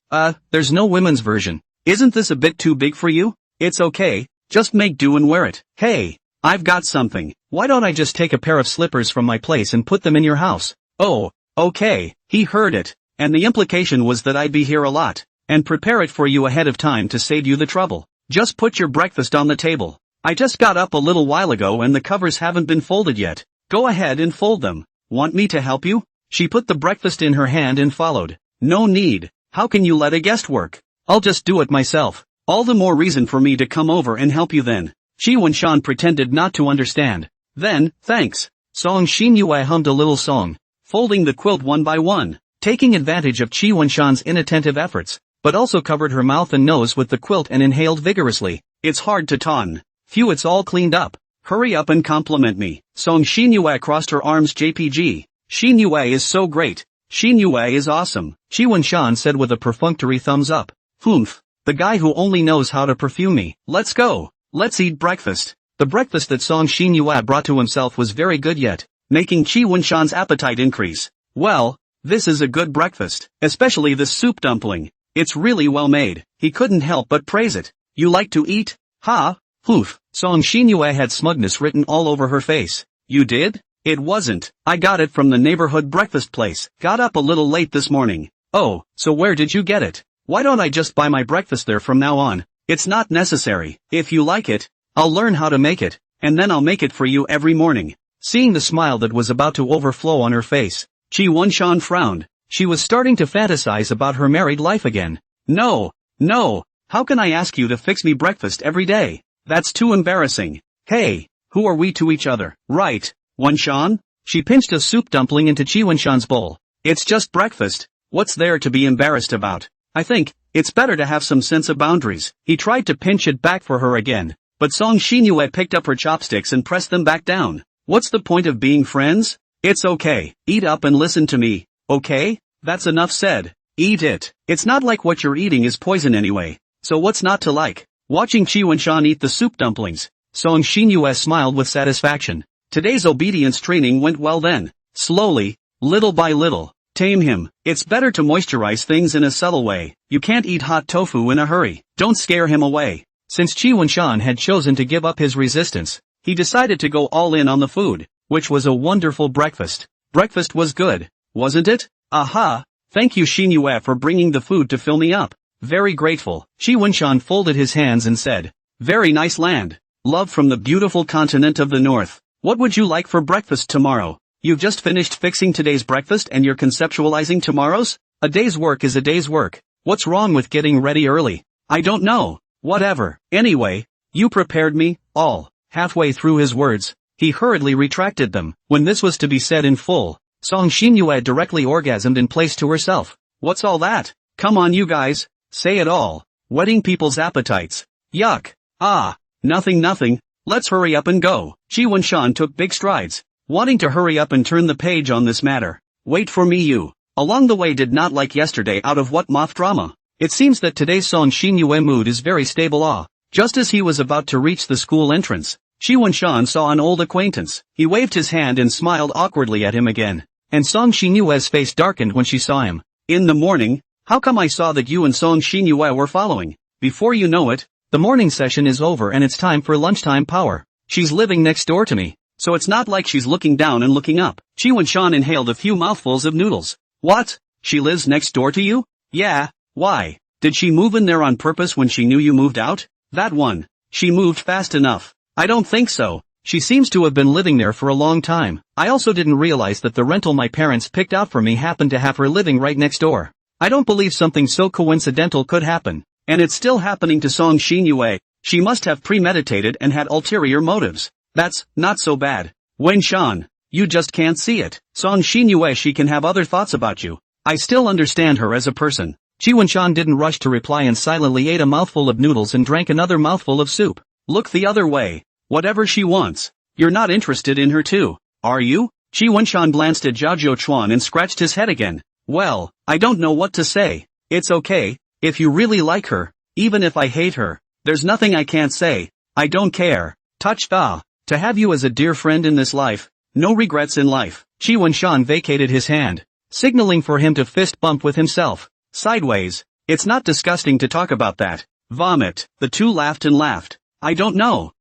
There's no women's version. Isn't this a bit too big for you? It's okay, just make do and wear it. Hey, I've got something. Why don't I just take a pair of slippers from my place and put them in your house? Oh, okay, he heard it, and the implication was that I'd be here a lot, and prepare it for you ahead of time to save you the trouble. Just put your breakfast on the table. I just got up a little while ago and the covers haven't been folded yet. Go ahead and fold them. Want me to help you? She put the breakfast in her hand and followed. No need. How can you let a guest work? I'll just do it myself. All the more reason for me to come over and help you then. Chi Wen-shan pretended not to understand. Then, thanks. Song Xinyue hummed a little song, folding the quilt one by one, taking advantage of Chi Wen-shan's inattentive efforts, but also covered her mouth and nose with the quilt and inhaled vigorously. It's hard to ton. Phew, it's all cleaned up. Hurry up and compliment me. Song Xinyue crossed her arms. JPG. Xinyue is so great. Xinyue is awesome. Chi Wen-shan said with a perfunctory thumbs up. Humph. The guy who only knows how to perfume me. Let's go. Let's eat breakfast. The breakfast that Song Xinyue brought to himself was very good yet, making Chi Wen-shan's appetite increase. Well, this is a good breakfast, especially this soup dumpling. It's really well made. He couldn't help but praise it. You like to eat? Ha? Poof. Song Xinyue had smugness written all over her face. You did? It wasn't. I got it from the neighborhood breakfast place. Got up a little late this morning. Oh, so where did you get it? Why don't I just buy my breakfast there from now on? It's not necessary. If you like it, I'll learn how to make it, and then I'll make it for you every morning. Seeing the smile that was about to overflow on her face, Chi Wen-shan frowned. She was starting to fantasize about her married life again. No, how can I ask you to fix me breakfast every day? That's too embarrassing. Hey, who are we to each other? Right, Wen-shan? She pinched a soup dumpling into Chi Wen-shan's bowl. It's just breakfast. What's there to be embarrassed about? I think it's better to have some sense of boundaries. He tried to pinch it back for her again, but Song Xinyue picked up her chopsticks and pressed them back down. What's the point of being friends? It's okay. Eat up and listen to me, okay? That's enough said. Eat it. It's not like what you're eating is poison anyway, so what's not to like? Watching Chi Wen-shan eat the soup dumplings, Song Xinyue smiled with satisfaction. Today's obedience training went well then. Slowly, little by little, tame him. It's better to moisturize things in a subtle way. You can't eat hot tofu in a hurry. Don't scare him away. Since Chi Wen-shan had chosen to give up his resistance, he decided to go all in on the food, which was a wonderful breakfast. Breakfast was good, wasn't it? Aha! Thank you Xinyue for bringing the food to fill me up. Very grateful. Chi Wen-shan folded his hands and said, very nice land. Love from the beautiful continent of the north. What would you like for breakfast tomorrow? You've just finished fixing today's breakfast and you're conceptualizing tomorrow's? A day's work is a day's work. What's wrong with getting ready early? I don't know. Whatever. Anyway, you prepared me, all. Halfway through his words, he hurriedly retracted them. When this was to be said in full, Song Xinyue directly orgasmed in place to herself. What's all that? Come on you guys, say it all. Whetting people's appetites. Yuck. Ah, nothing. Let's hurry up and go. Chi Wen-shan took big strides, wanting to hurry up and turn the page on this matter. Wait for me you. Along the way did not like yesterday out of what moth drama. It seems that today's Song Xinyue mood is very stable. Just as he was about to reach the school entrance, Chi Wen-shan saw an old acquaintance. He waved his hand and smiled awkwardly at him again, and Song Xinyue's face darkened when she saw him. In the morning? How come I saw that you and Song Xinyue were following? Before you know it, the morning session is over and it's time for lunchtime power. She's living next door to me, so it's not like she's looking down and looking up. Chi Wen-shan inhaled a few mouthfuls of noodles. What? She lives next door to you? Yeah, why? Did she move in there on purpose when she knew you moved out? That one. She moved fast enough. I don't think so. She seems to have been living there for a long time. I also didn't realize that the rental my parents picked out for me happened to have her living right next door. I don't believe something so coincidental could happen. And it's still happening to Song Xinyue. She must have premeditated and had ulterior motives. That's not so bad. Wen-shan, you just can't see it. Song Xinyue, she can have other thoughts about you. I still understand her as a person. Chi Wen-shan didn't rush to reply and silently ate a mouthful of noodles and drank another mouthful of soup. Look the other way. Whatever she wants. You're not interested in her too, are you? Qi Wenshan glanced at Zhao Zhouchuan and scratched his head again. Well, I don't know what to say. It's okay, if you really like her, even if I hate her. There's nothing I can't say. I don't care. Touched to have you as a dear friend in this life. No regrets in life. Qi Wenshan vacated his hand, signaling for him to fist bump with himself. Sideways. It's not disgusting to talk about that. Vomit. The two laughed and laughed. I don't know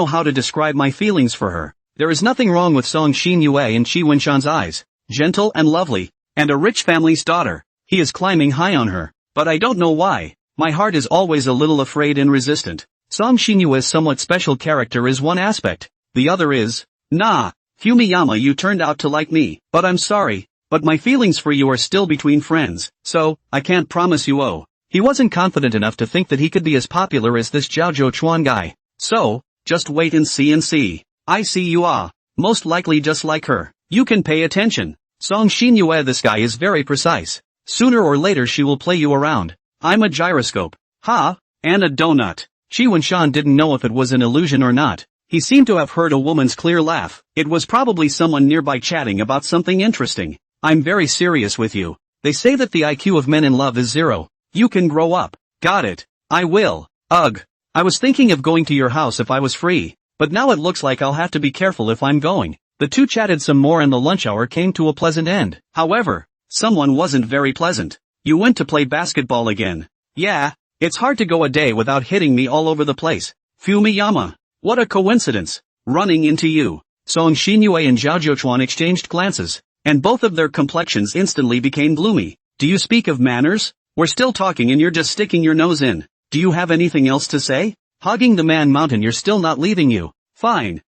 how to describe my feelings for her. There is nothing wrong with Song Xinyue in Qi Wenshan's eyes. Gentle and lovely, and a rich family's daughter. He is climbing high on her, but I don't know why. My heart is always a little afraid and resistant. Song Xinyue's somewhat special character is one aspect. The other is, nah, Fumiyama, you turned out to like me, but I'm sorry, but my feelings for you are still between friends, so, I can't promise you. Oh. He wasn't confident enough to think that he could be as popular as this Zhao Zhouchuan guy. So, just wait and see. I see you most likely just like her. You can pay attention. Song Xinyue, this guy is very precise. Sooner or later she will play you around. I'm a gyroscope. And a donut. Qi Wenshan didn't know if it was an illusion or not. He seemed to have heard a woman's clear laugh. It was probably someone nearby chatting about something interesting. I'm very serious with you. They say that the IQ of men in love is 0. You can grow up. Got it. I will. Ugh. I was thinking of going to your house if I was free, but now it looks like I'll have to be careful if I'm going. The two chatted some more and the lunch hour came to a pleasant end. However, someone wasn't very pleasant. You went to play basketball again. Yeah, it's hard to go a day without hitting me all over the place. Fumiyama. What a coincidence. Running into you. Song Xinyue and Zhao Zhouchuan exchanged glances, and both of their complexions instantly became gloomy. Do you speak of manners? We're still talking and you're just sticking your nose in. Do you have anything else to say? Hogging the man mountain, you're still not leaving you. Fine.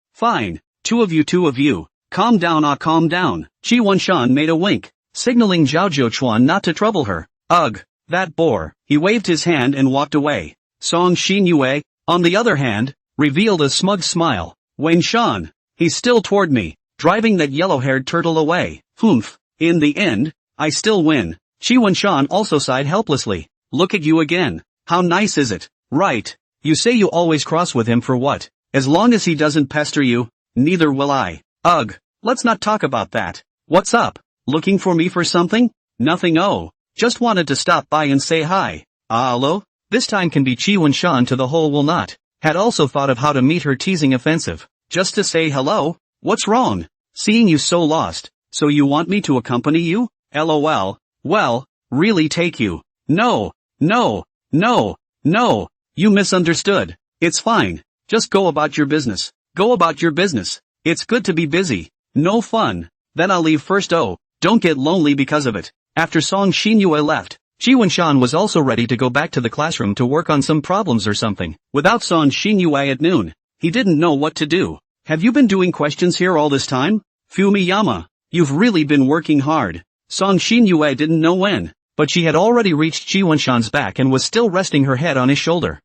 Two of you. Calm down, calm down. Qi Wenshan made a wink, signaling Zhao Zhouchuan not to trouble her. Ugh, that bore. He waved his hand and walked away. Song Xinyue, on the other hand, revealed a smug smile. Wenshan, he's still toward me, driving that yellow-haired turtle away. Humph. In the end, I still win. Qi Wenshan also sighed helplessly. Look at you again. How nice is it? Right. You say you always cross with him for what? As long as he doesn't pester you, neither will I. Ugh. Let's not talk about that. What's up? Looking for me for something? Nothing. Oh. Just wanted to stop by and say hi. Hello? This time can be Qi Wenshan to the whole will not. Had also thought of how to meet her teasing offensive. Just to say hello? What's wrong? Seeing you so lost. So you want me to accompany you? LOL. Well, really take you. No. You misunderstood. It's fine. Just go about your business. It's good to be busy. No fun. Then I'll leave first. Oh, don't get lonely because of it. After Song Xinyue left, Qi Wenshan was also ready to go back to the classroom to work on some problems or something. Without Song Xinyue at noon, he didn't know what to do. Have you been doing questions here all this time? Fumiyama, you've really been working hard. Song Xinyue didn't know when, but she had already reached Qi Wenshan's back and was still resting her head on his shoulder.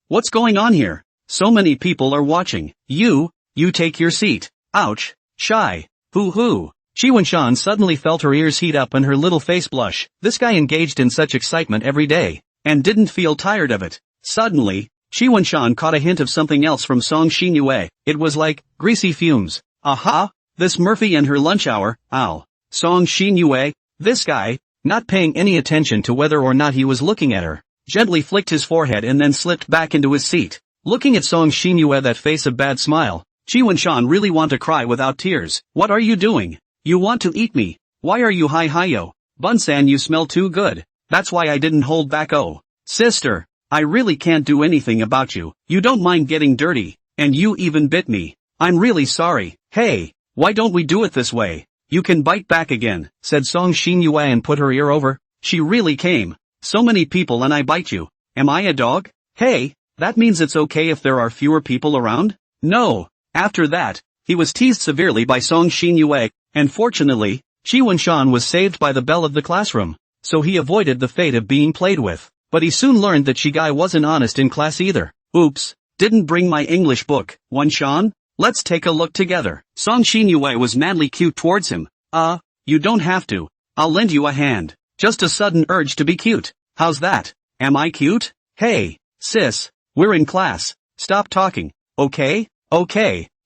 What's going on here? So many people are watching. You take your seat. Ouch. Shy. Hoo. Qi Wenshan suddenly felt her ears heat up and her little face blush. This guy engaged in such excitement every day, and didn't feel tired of it. Suddenly, Qi Wenshan caught a hint of something else from Song Xinyue. It was like, greasy fumes. Aha! This Murphy and her lunch hour. Ow. Song Xinyue, this guy, not paying any attention to whether or not he was looking at her, gently flicked his forehead and then slipped back into his seat. Looking at Song Xinyue, that face of bad smile, Qi Wenshan really want to cry without tears. What are you doing? You want to eat me? Why are you hi-yo? Bunsan, you smell too good. That's why I didn't hold back. Oh. Sister, I really can't do anything about you. You don't mind getting dirty, and you even bit me. I'm really sorry. Hey, why don't we do it this way? You can bite back again, said Song Xinyue and put her ear over. She really came. So many people and I bite you. Am I a dog? Hey, that means it's okay if there are fewer people around? No. After that, he was teased severely by Song Xinyue, and fortunately, Qi Wenshan was saved by the bell of the classroom, so he avoided the fate of being played with. But he soon learned that Guy wasn't honest in class either. Oops, didn't bring my English book. Wenshan, let's take a look together. Song Xinyue was madly cute towards him. You don't have to. I'll lend you a hand. Just a sudden urge to be cute. How's that? Am I cute? Hey, sis, we're in class. Stop talking. Okay?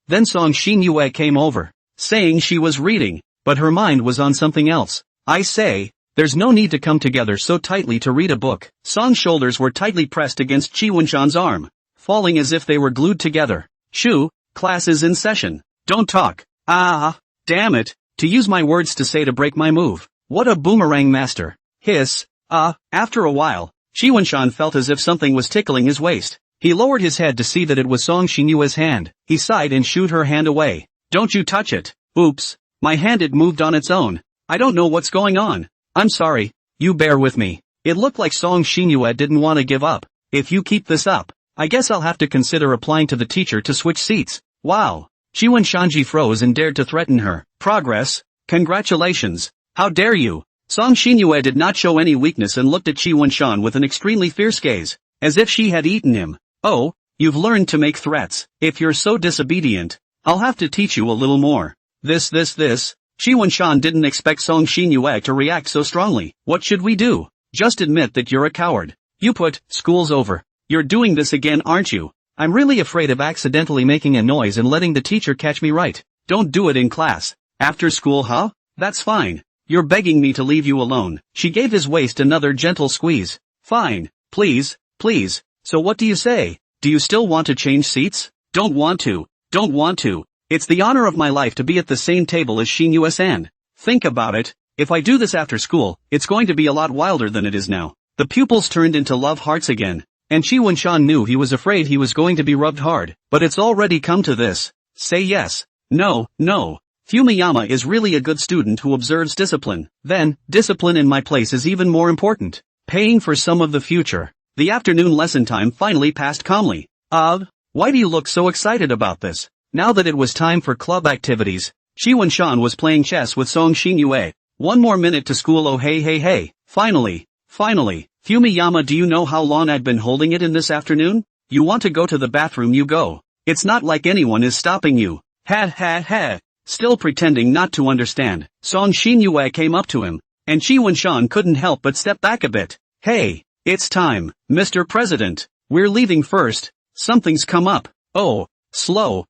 Then Song Xinyue came over, saying she was reading, but her mind was on something else. I say, there's no need to come together so tightly to read a book. Song's shoulders were tightly pressed against Chi Wunshan's arm, falling as if they were glued together. Shoo, class is in session. Don't talk. Damn it, to use my words to say to break my move. What a boomerang master. Hiss. After a while, Chi Wunshan felt as if something was tickling his waist. He lowered his head to see that it was Song Xinyue's hand. He sighed and shooed her hand away. Don't you touch it. Oops. My hand it moved on its own. I don't know what's going on. I'm sorry. You bear with me. It looked like Song Xinyue didn't want to give up. If you keep this up, I guess I'll have to consider applying to the teacher to switch seats. Wow. Chi Wunshanji froze and dared to threaten her. Progress? Congratulations. How dare you? Song Xinyue did not show any weakness and looked at Chi Wunshan with an extremely fierce gaze, as if she had eaten him. Oh, you've learned to make threats. If you're so disobedient, I'll have to teach you a little more. This. Chi Wunshan didn't expect Song Xinyue to react so strongly. What should we do? Just admit that you're a coward. School's over. You're doing this again, aren't you? I'm really afraid of accidentally making a noise and letting the teacher catch me right. Don't do it in class. After school, huh? That's fine. You're begging me to leave you alone. She gave his waist another gentle squeeze. Fine. Please. So what do you say? Do you still want to change seats? Don't want to. It's the honor of my life to be at the same table as Xinyue-san. Think about it. If I do this after school, it's going to be a lot wilder than it is now. The pupils turned into love hearts again, and Chi Wunshan knew he was afraid he was going to be rubbed hard. But it's already come to this. Say yes. No. Fumiyama is really a good student who observes discipline. Then, discipline in my place is even more important. Paying for some of the future. The afternoon lesson time finally passed calmly. Why do you look so excited about this? Now that it was time for club activities, Chi Wunshan was playing chess with Song Xinyue. One more minute to school, oh hey. Finally. Fumiyama, do you know how long I've been holding it in this afternoon? You want to go to the bathroom, you go. It's not like anyone is stopping you. Ha. Still pretending not to understand, Song Xinyue came up to him, and Chi Wunshan couldn't help but step back a bit. Hey, it's time, Mr. President. We're leaving first. Something's come up. Oh, slow.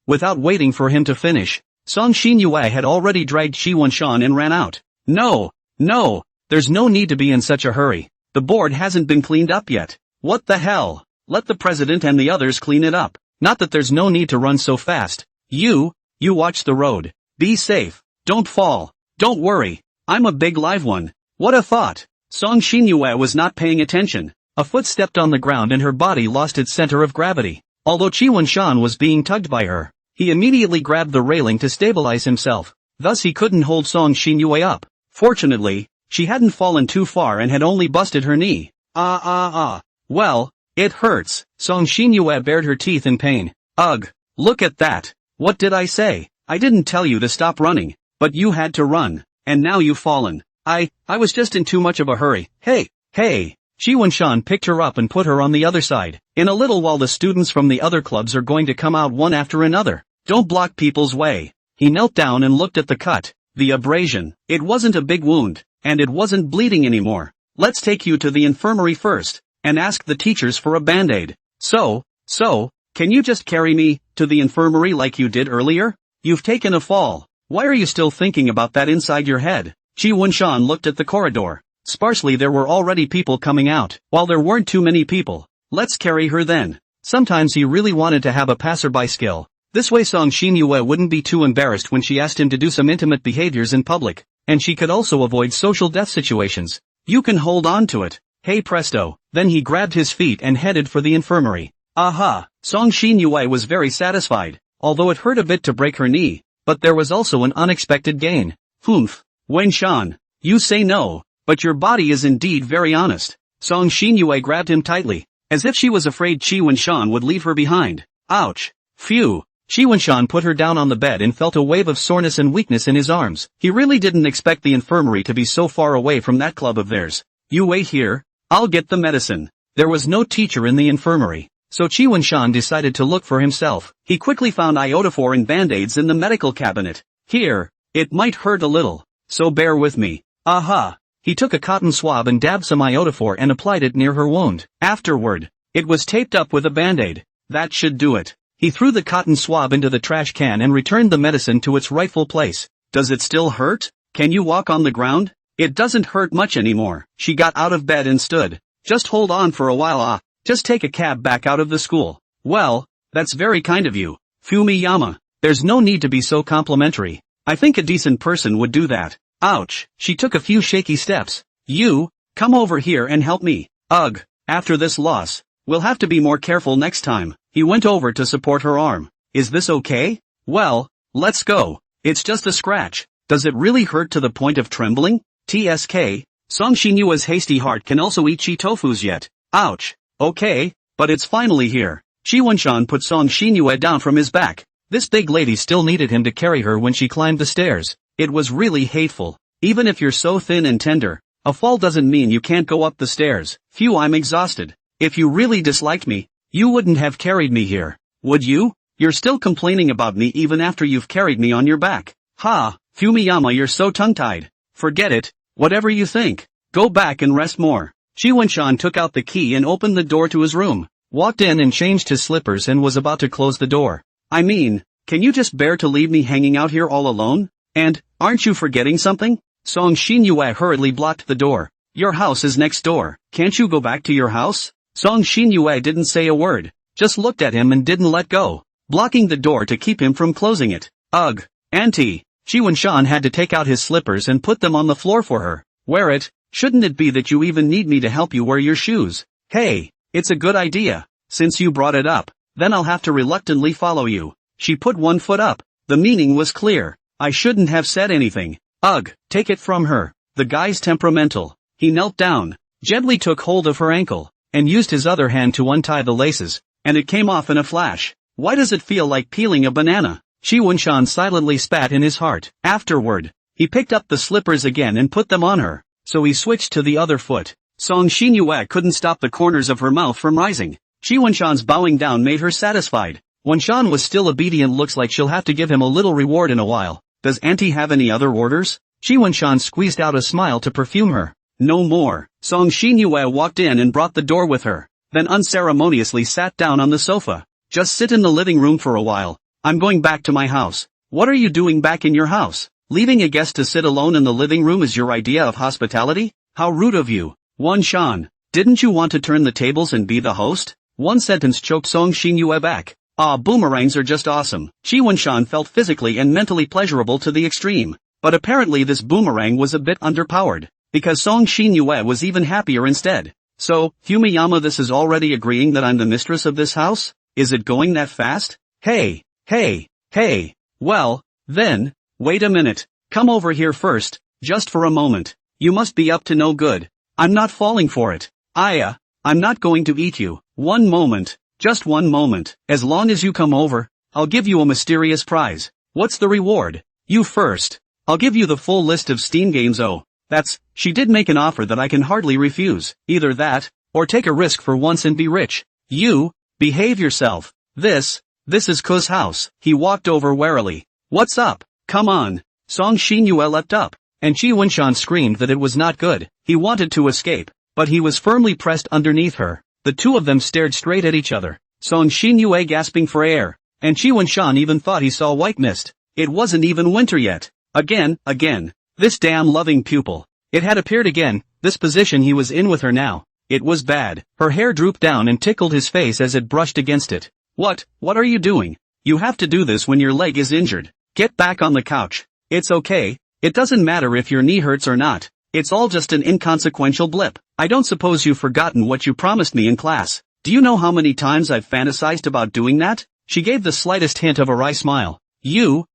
Without waiting for him to finish, Song Xinyue had already dragged Chi Wunshan and ran out. No. There's no need to be in such a hurry. The board hasn't been cleaned up yet. What the hell? Let the president and the others clean it up. Not that there's no need to run so fast. You watch the road. Be safe. Don't fall. Don't worry. I'm a big live one. What a thought. Song Xinyue was not paying attention. A foot stepped on the ground and her body lost its center of gravity. Although Chi Wunshan was being tugged by her, he immediately grabbed the railing to stabilize himself. Thus he couldn't hold Song Xinyue up. Fortunately, she hadn't fallen too far and had only busted her knee. Well, it hurts. Song Xinyue bared her teeth in pain. Ugh, look at that. What did I say? I didn't tell you to stop running, but you had to run, and now you've fallen. I was just in too much of a hurry. Hey. Chi Wunshan picked her up and put her on the other side. In a little while the students from the other clubs are going to come out one after another. Don't block people's way. He knelt down and looked at the cut. The abrasion. It wasn't a big wound, and it wasn't bleeding anymore. Let's take you to the infirmary first, and ask the teachers for a band-aid. So, can you just carry me to the infirmary like you did earlier? You've taken a fall. Why are you still thinking about that inside your head? Chi Wunshan looked at the corridor. Sparsely there were already people coming out. While there weren't too many people, let's carry her then. Sometimes he really wanted to have a passerby skill. This way Song Xinyue wouldn't be too embarrassed when she asked him to do some intimate behaviors in public, and she could also avoid social death situations. You can hold on to it. Hey presto. Then he grabbed his feet and headed for the infirmary. Aha! Song Xinyue was very satisfied, although it hurt a bit to break her knee, but there was also an unexpected gain. Humph. Wenshan, you say no, but your body is indeed very honest. Song Xinyue grabbed him tightly, as if she was afraid Chi Wunshan would leave her behind. Ouch. Phew. Chi Wunshan put her down on the bed and felt a wave of soreness and weakness in his arms. He really didn't expect the infirmary to be so far away from that club of theirs. You wait here. I'll get the medicine. There was no teacher in the infirmary, so Chi Wunshan decided to look for himself. He quickly found iodophor and band-aids in the medical cabinet. Here, it might hurt a little, so bear with me. Aha. He took a cotton swab and dabbed some iodophor and applied it near her wound. Afterward, it was taped up with a band-aid. That should do it. He threw the cotton swab into the trash can and returned the medicine to its rightful place. Does it still hurt? Can you walk on the ground? It doesn't hurt much anymore. She got out of bed and stood. Just hold on for a while. Just take a cab back out of the school. Well, that's very kind of you, Fumiyama. There's no need to be so complimentary. I think a decent person would do that. Ouch. She took a few shaky steps. You, come over here and help me. Ugh. After this loss, we'll have to be more careful next time. He went over to support her arm. Is this okay? Well, let's go. It's just a scratch. Does it really hurt to the point of trembling? TSK, Song Shinyua's hasty heart can also eat chi tofus yet. Ouch. Okay, but it's finally here. Shi Wenshan put Song Shinyue down from his back. This big lady still needed him to carry her when she climbed the stairs. It was really hateful. Even if you're so thin and tender, a fall doesn't mean you can't go up the stairs. Phew, I'm exhausted. If you really disliked me, you wouldn't have carried me here, would you? You're still complaining about me even after you've carried me on your back. Ha, Fumiyama, you're so tongue-tied. Forget it, whatever you think. Go back and rest more. Shi Wenshan took out the key and opened the door to his room, walked in and changed his slippers and was about to close the door. I mean, can you just bear to leave me hanging out here all alone? And, aren't you forgetting something? Song Shinyue hurriedly blocked the door. Your house is next door. Can't you go back to your house? Song Shinyue didn't say a word, just looked at him and didn't let go, blocking the door to keep him from closing it. Ugh, Auntie. Shi Wenshan had to take out his slippers and put them on the floor for her. Wear it. Shouldn't it be that you even need me to help you wear your shoes? Hey, it's a good idea. Since you brought it up, then I'll have to reluctantly follow you. She put one foot up. The meaning was clear. I shouldn't have said anything. Ugh, take it from her. The guy's temperamental. He knelt down, gently took hold of her ankle, and used his other hand to untie the laces, and it came off in a flash. Why does it feel like peeling a banana? Shi Wenshan silently spat in his heart. Afterward, he picked up the slippers again and put them on her, so he switched to the other foot. Song Shinyue couldn't stop the corners of her mouth from rising. Shi Wenshan's bowing down made her satisfied. Wenshan was still obedient. Looks like she'll have to give him a little reward in a while. Does Auntie have any other orders? Shi Wenshan squeezed out a smile to perfume her. No more. Song Shinyue walked in and brought the door with her, then unceremoniously sat down on the sofa. Just sit in the living room for a while. I'm going back to my house. What are you doing back in your house? Leaving a guest to sit alone in the living room is your idea of hospitality? How rude of you. Wenshan, didn't you want to turn the tables and be the host? One sentence choked Song Shinyue back. Boomerangs are just awesome. Shi Wenshan felt physically and mentally pleasurable to the extreme. But apparently this boomerang was a bit underpowered, because Song Shinyue was even happier instead. So, Fumiyama, this is already agreeing that I'm the mistress of this house? Is it going that fast? Hey. Well, then, wait a minute. Come over here first, just for a moment. You must be up to no good. I'm not falling for it. I'm not going to eat you. One moment. Just one moment. As long as you come over, I'll give you a mysterious prize. What's the reward? You first. I'll give you the full list of Steam games. Oh, she did make an offer that I can hardly refuse. Either that, or take a risk for once and be rich. You, behave yourself. This is Ku's house. He walked over warily. What's up? Come on. Song Shinyue leapt up, and Shi Wenshan screamed that it was not good. He wanted to escape, but he was firmly pressed underneath her. The two of them stared straight at each other, Song Shinyue gasping for air, and Shi Wenshan even thought he saw white mist. It wasn't even winter yet. Again. This damn loving pupil. It had appeared again, this position he was in with her now. It was bad. Her hair drooped down and tickled his face as it brushed against it. What are you doing? You have to do this when your leg is injured. Get back on the couch. It's okay. It doesn't matter if your knee hurts or not. It's all just an inconsequential blip. I don't suppose you've forgotten what you promised me in class. Do you know how many times I've fantasized about doing that? She gave the slightest hint of a wry smile. You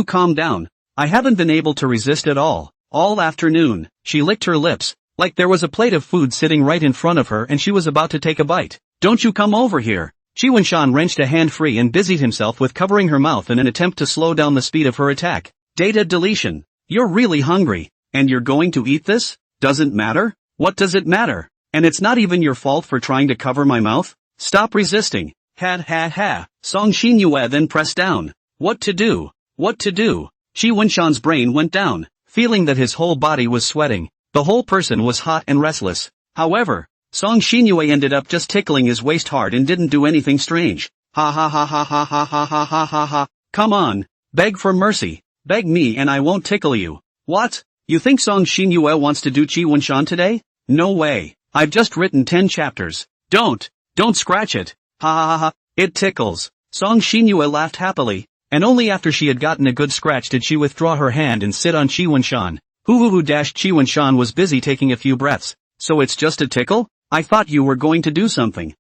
calm down. I haven't been able to resist at all afternoon. She licked her lips, like there was a plate of food sitting right in front of her and she was about to take a bite. Don't you come over here. Shi Wenshan wrenched a hand free and busied himself with covering her mouth in an attempt to slow down the speed of her attack. Data deletion. You're really hungry, and you're going to eat this? Doesn't matter? What does it matter? And it's not even your fault for trying to cover my mouth? Stop resisting. Ha. Song Shinyue then pressed down. What to do? Shi Wenshan's brain went down, feeling that his whole body was sweating. The whole person was hot and restless. However, Song Shinyue ended up just tickling his waist hard and didn't do anything strange. Ha ha ha ha ha ha ha ha ha ha ha. Come on. Beg for mercy. Beg me and I won't tickle you. What? You think Song Xinyue wants to do Chi Wunshan today? No way. I've just written 10 chapters. Don't scratch it. Ha ha ha ha. It tickles. Song Xinyue laughed happily, and only after she had gotten a good scratch did she withdraw her hand and sit on Chi Wunshan. Chi Wunshan was busy taking a few breaths. So it's just a tickle? I thought you were going to do something.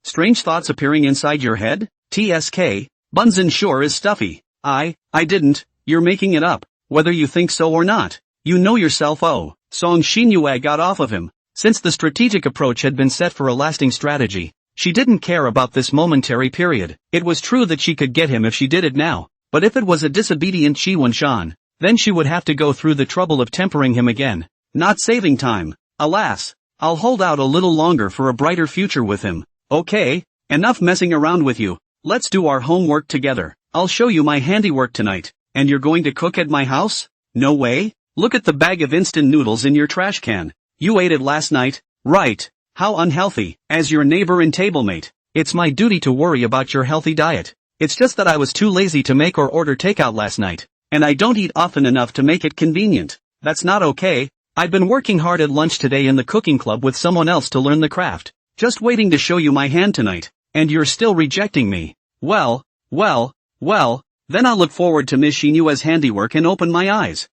Strange thoughts appearing inside your head? TSK, Bunzen sure is stuffy. I didn't, you're making it up, whether you think so or not. You know yourself. Oh, Song Xinyue got off of him. Since the strategic approach had been set for a lasting strategy, she didn't care about this momentary period. It was true that she could get him if she did it now, but if it was a disobedient Chi Wunshan, then she would have to go through the trouble of tempering him again. Not saving time. Alas, I'll hold out a little longer for a brighter future with him. Okay, enough messing around with you. Let's do our homework together. I'll show you my handiwork tonight. And you're going to cook at my house? No way. Look at the bag of instant noodles in your trash can. You ate it last night, right? How unhealthy. As your neighbor and tablemate, it's my duty to worry about your healthy diet. It's just that I was too lazy to make or order takeout last night, and I don't eat often enough to make it convenient. That's not okay. I've been working hard at lunch today in the cooking club with someone else to learn the craft. Just waiting to show you my hand tonight, and you're still rejecting me. Well, then I'll look forward to Miss Xinyue's handiwork and open my eyes.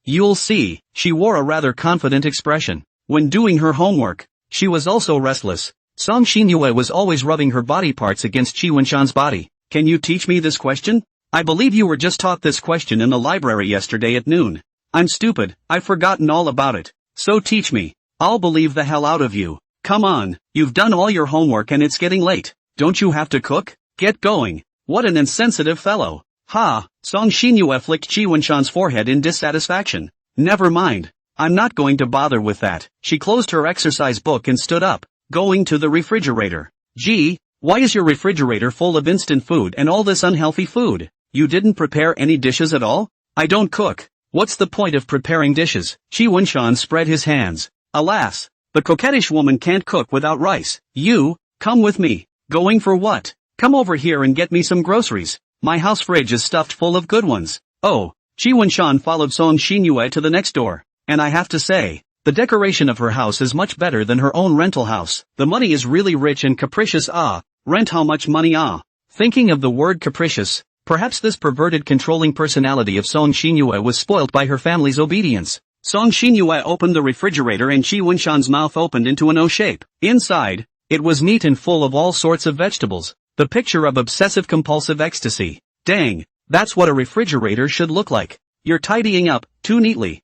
You'll see. She wore a rather confident expression. When doing her homework, she was also restless. Song Xinyue was always rubbing her body parts against Chi Wunshan's body. Can you teach me this question? I believe you were just taught this question in the library yesterday at noon. I'm stupid, I've forgotten all about it. So teach me. I'll believe the hell out of you. Come on, you've done all your homework and it's getting late. Don't you have to cook? Get going. What an insensitive fellow. Ha, Song Xinyue flicked Chi Wunshan's forehead in dissatisfaction. Never mind. I'm not going to bother with that. She closed her exercise book and stood up, going to the refrigerator. Gee, why is your refrigerator full of instant food and all this unhealthy food? You didn't prepare any dishes at all? I don't cook. What's the point of preparing dishes? Chi Wunshan spread his hands. Alas, the coquettish woman can't cook without rice. You, come with me. Going for what? Come over here and get me some groceries. My house fridge is stuffed full of good ones. Oh, Chi Wunshan followed Song Xinyue to the next door. And I have to say, the decoration of her house is much better than her own rental house. The money is really rich and capricious. Rent how much money? Thinking of the word capricious, perhaps this perverted controlling personality of Song Xinyue was spoilt by her family's obedience. Song Xinyue opened the refrigerator and Chi Wunshan's mouth opened into an O shape. Inside, it was neat and full of all sorts of vegetables. The picture of obsessive-compulsive ecstasy. Dang, that's what a refrigerator should look like. You're tidying up, too neatly.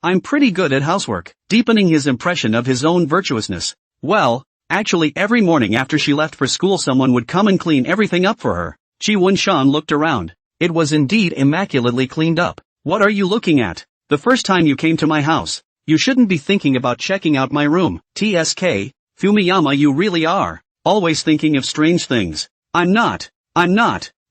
I'm pretty good at housework, deepening his impression of his own virtuousness. Well, actually every morning after she left for school someone would come and clean everything up for her. Chi Wunshan looked around. It was indeed immaculately cleaned up. What are you looking at? The first time you came to my house, you shouldn't be thinking about checking out my room. TSK, Fumiyama, you really are. Always thinking of strange things. I'm not.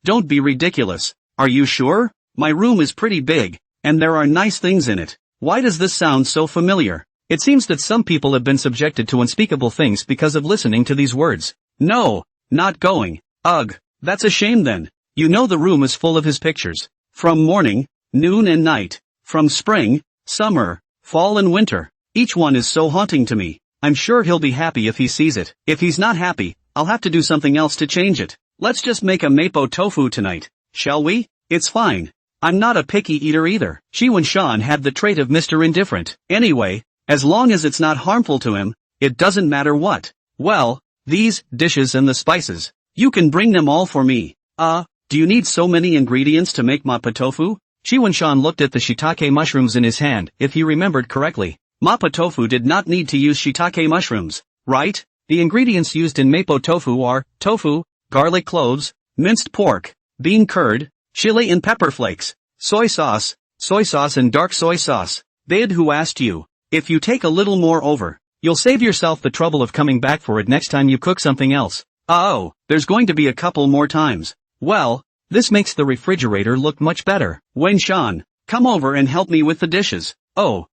Don't be ridiculous. Are you sure? My room is pretty big, and there are nice things in it. Why does this sound so familiar? It seems that some people have been subjected to unspeakable things because of listening to these words. No, not going. Ugh, that's a shame then. You know the room is full of his pictures. From morning, noon and night. From spring, summer, fall and winter. Each one is so haunting to me. I'm sure he'll be happy if he sees it. If he's not happy, I'll have to do something else to change it. Let's just make a mapo tofu tonight, shall we? It's fine. I'm not a picky eater either. Chi Wunshan had the trait of Mr. Indifferent. Anyway, as long as it's not harmful to him, it doesn't matter what. Well, these dishes and the spices, you can bring them all for me. Do you need so many ingredients to make mapo tofu? Chi Wunshan looked at the shiitake mushrooms in his hand. If he remembered correctly, mapo tofu did not need to use shiitake mushrooms, right? The ingredients used in mapo tofu are tofu, garlic cloves, minced pork, bean curd, chili and pepper flakes, soy sauce and dark soy sauce. They'd who asked you. If you take a little more over, you'll save yourself the trouble of coming back for it next time you cook something else. Oh, there's going to be a couple more times. Well, this makes the refrigerator look much better. Wunshan, come over and help me with the dishes. Oh,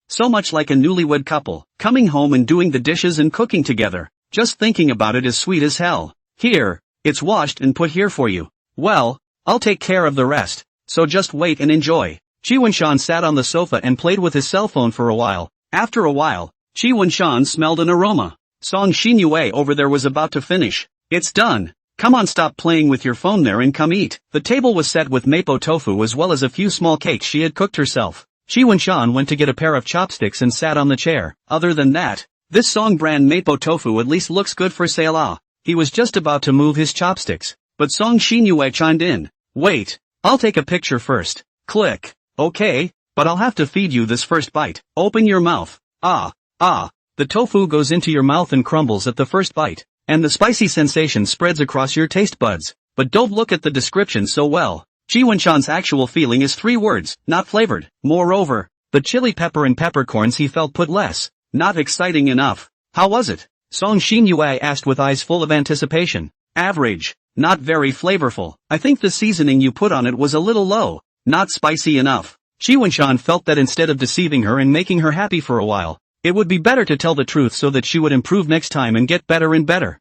so much like a newlywed couple, coming home and doing the dishes and cooking together. Just thinking about it is sweet as hell. Here, it's washed and put here for you. Well, I'll take care of the rest, so just wait and enjoy. Chi Wunshan sat on the sofa and played with his cell phone for a while. After a while, Chi Wunshan smelled an aroma. Song Xinyue over there was about to finish. It's done. Come on, stop playing with your phone there and come eat. The table was set with mapo tofu as well as a few small cakes she had cooked herself. Chi Wunshan went to get a pair of chopsticks and sat on the chair. Other than that, this Song brand mapo tofu at least looks good for sale. He was just about to move his chopsticks, but Song Xinyue chimed in. Wait, I'll take a picture first. Click. Okay, but I'll have to feed you this first bite. Open your mouth. The tofu goes into your mouth and crumbles at the first bite, and the spicy sensation spreads across your taste buds. But don't look at the description so well. Chi Wunshan's actual feeling is 3 words, not flavored. Moreover, the chili pepper and peppercorns he felt put less. Not exciting enough. How was it? Song Xinyue asked with eyes full of anticipation. Average. Not very flavorful. I think the seasoning you put on it was a little low. Not spicy enough. Chi Wunshan felt that instead of deceiving her and making her happy for a while, it would be better to tell the truth so that she would improve next time and get better and better.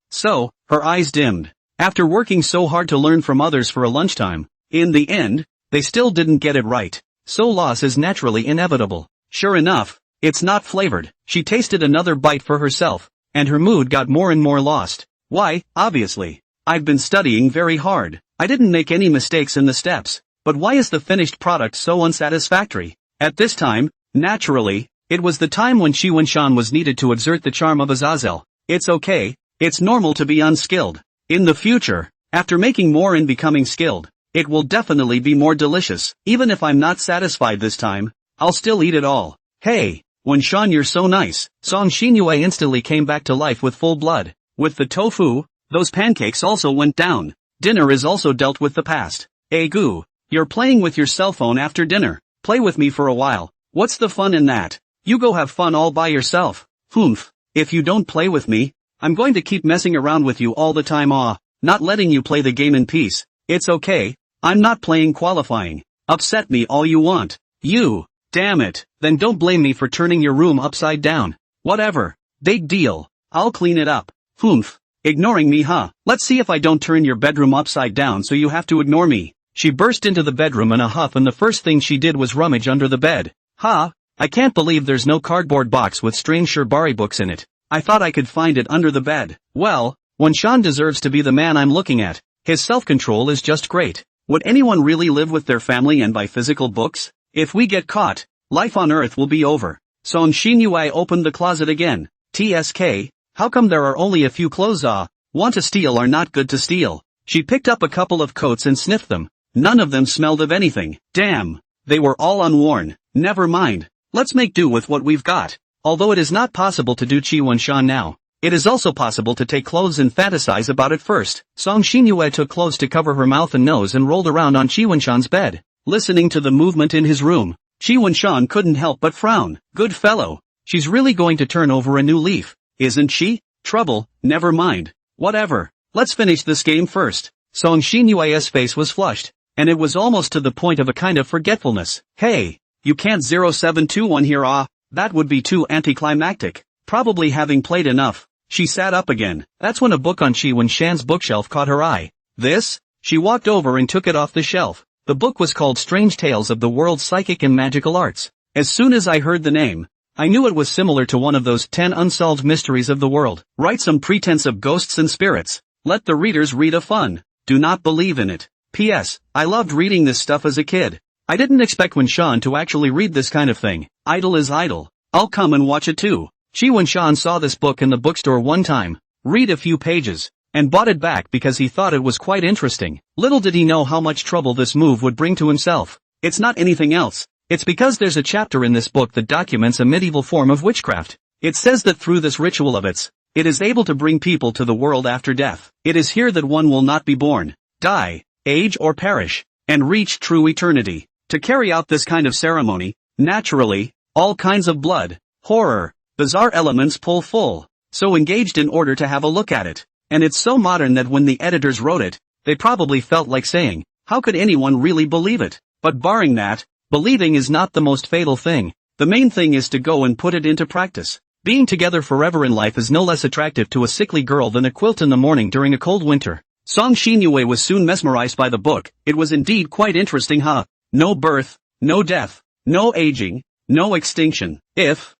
So, her eyes dimmed. After working so hard to learn from others for a lunchtime, in the end, they still didn't get it right. So loss is naturally inevitable. Sure enough, it's not flavored. She tasted another bite for herself, and her mood got more and more lost. Why, obviously. I've been studying very hard. I didn't make any mistakes in the steps. But why is the finished product so unsatisfactory? At this time, naturally, it was the time when Chi Wunshan was needed to exert the charm of Azazel. It's okay, it's normal to be unskilled. In the future, after making more and becoming skilled, it will definitely be more delicious. Even if I'm not satisfied this time, I'll still eat it all. Hey, Wunshan, you're so nice. Song Xinyue instantly came back to life with full blood. With the tofu, those pancakes also went down. Dinner is also dealt with the past. Gu. You're playing with your cell phone after dinner. Play with me for a while. What's the fun in that? You go have fun all by yourself. Humph. If you don't play with me, I'm going to keep messing around with you all the time. Not letting you play the game in peace. It's okay. I'm not playing qualifying. Upset me all you want. You. Damn it. Then don't blame me for turning your room upside down. Whatever. Big deal. I'll clean it up. Humph. Ignoring me, huh? Let's see if I don't turn your bedroom upside down so you have to ignore me. She burst into the bedroom in a huff and the first thing she did was rummage under the bed. I can't believe there's no cardboard box with strange Shirbari books in it. I thought I could find it under the bed. Well, Wunshan deserves to be the man I'm looking at. His self-control is just great. Would anyone really live with their family and buy physical books? If we get caught, life on Earth will be over. Song Xinyue opened the closet again. TSK, how come there are only a few clothes? Want to steal are not good to steal. She picked up a couple of coats and sniffed them. None of them smelled of anything. Damn. They were all unworn. Never mind. Let's make do with what we've got. Although it is not possible to do Chi Wunshan now, it is also possible to take clothes and fantasize about it first. Song Xinyue took clothes to cover her mouth and nose and rolled around on Chi Wunshan's bed. Listening to the movement in his room, Chi Wunshan couldn't help but frown. Good fellow. She's really going to turn over a new leaf, isn't she? Trouble, never mind. Whatever. Let's finish this game first. Song Xinyue's face was flushed, and it was almost to the point of a kind of forgetfulness. Hey, you can't 0721 here. That would be too anticlimactic. Probably having played enough, she sat up again. That's when a book on Chi Wunshan's bookshelf caught her eye. This? She walked over and took it off the shelf. The book was called Strange Tales of the World's Psychic and Magical Arts. As soon as I heard the name, I knew it was similar to one of those 10 unsolved mysteries of the world. Write some pretense of ghosts and spirits. Let the readers read a fun. Do not believe in it. P.S. I loved reading this stuff as a kid. I didn't expect Wunshan to actually read this kind of thing. Idle is idle. I'll come and watch it too. Chi Wunshan saw this book in the bookstore one time, read a few pages, and bought it back because he thought it was quite interesting. Little did he know how much trouble this move would bring to himself. It's not anything else. It's because there's a chapter in this book that documents a medieval form of witchcraft. It says that through this ritual of its, it is able to bring people to the world after death. It is here that one will not be born, die, age or perish, and reach true eternity. To carry out this kind of ceremony, naturally, all kinds of blood, horror, bizarre elements pull full. So engaged in order to have a look at it. And it's so modern that when the editors wrote it, they probably felt like saying, how could anyone really believe it? But barring that, believing is not the most fatal thing. The main thing is to go and put it into practice. Being together forever in life is no less attractive to a sickly girl than a quilt in the morning during a cold winter. Song Shinyue was soon mesmerized by the book. It was indeed quite interesting, huh? No birth, no death, no aging, no extinction. If,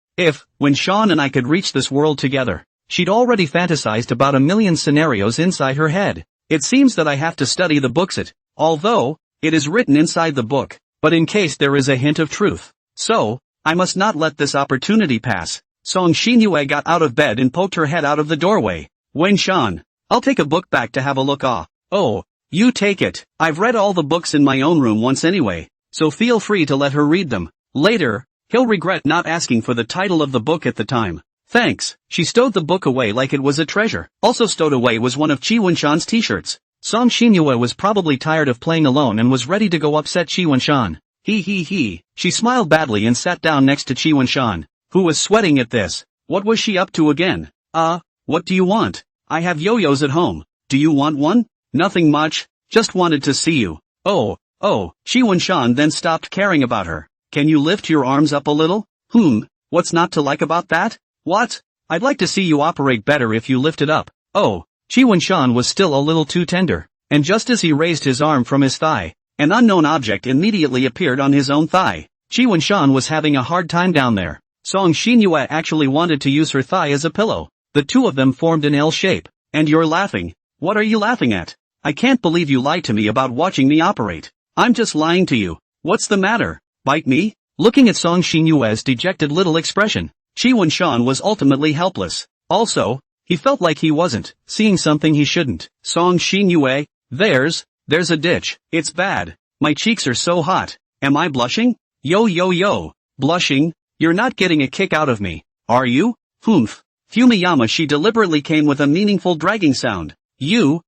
when Sean and I could reach this world together. She'd already fantasized about a million scenarios inside her head. It seems that I have to study the books although, it is written inside the book, but in case there is a hint of truth. So, I must not let this opportunity pass. Song Shinyue got out of bed and poked her head out of the doorway. When Sean, I'll take a book back to have a look. Oh, you take it. I've read all the books in my own room once anyway, so feel free to let her read them. Later, he'll regret not asking for the title of the book at the time. Thanks. She stowed the book away like it was a treasure. Also stowed away was one of Chi-Won-shan's t-shirts. Song Shinyue was probably tired of playing alone and was ready to go upset Chi-Won-shan. He. She smiled badly and sat down next to Chi-Won-shan, who was sweating at this. What was she up to again? What do you want? I have yo-yos at home. Do you want one? Nothing much, just wanted to see you. Oh, Chi-Won-shan then stopped caring about her. Can you lift your arms up a little? What's not to like about that? What? I'd like to see you operate better if you lift it up. Oh, Chi-Won-shan was still a little too tender, and just as he raised his arm from his thigh, an unknown object immediately appeared on his own thigh. Chi-Won-shan was having a hard time down there. Song Shinyue actually wanted to use her thigh as a pillow. The two of them formed an L shape. And you're laughing. What are you laughing at? I can't believe you lied to me about watching me operate. I'm just lying to you. What's the matter? Bite me? Looking at Song Shinyue's dejected little expression, Chi-Won-shan was ultimately helpless. Also, he felt like he wasn't seeing something he shouldn't. Song Shinyue, there's a ditch. It's bad. My cheeks are so hot. Am I blushing? Yo. Blushing? You're not getting a kick out of me, are you? Humph. Fumiyama, she deliberately came with a meaningful dragging sound. You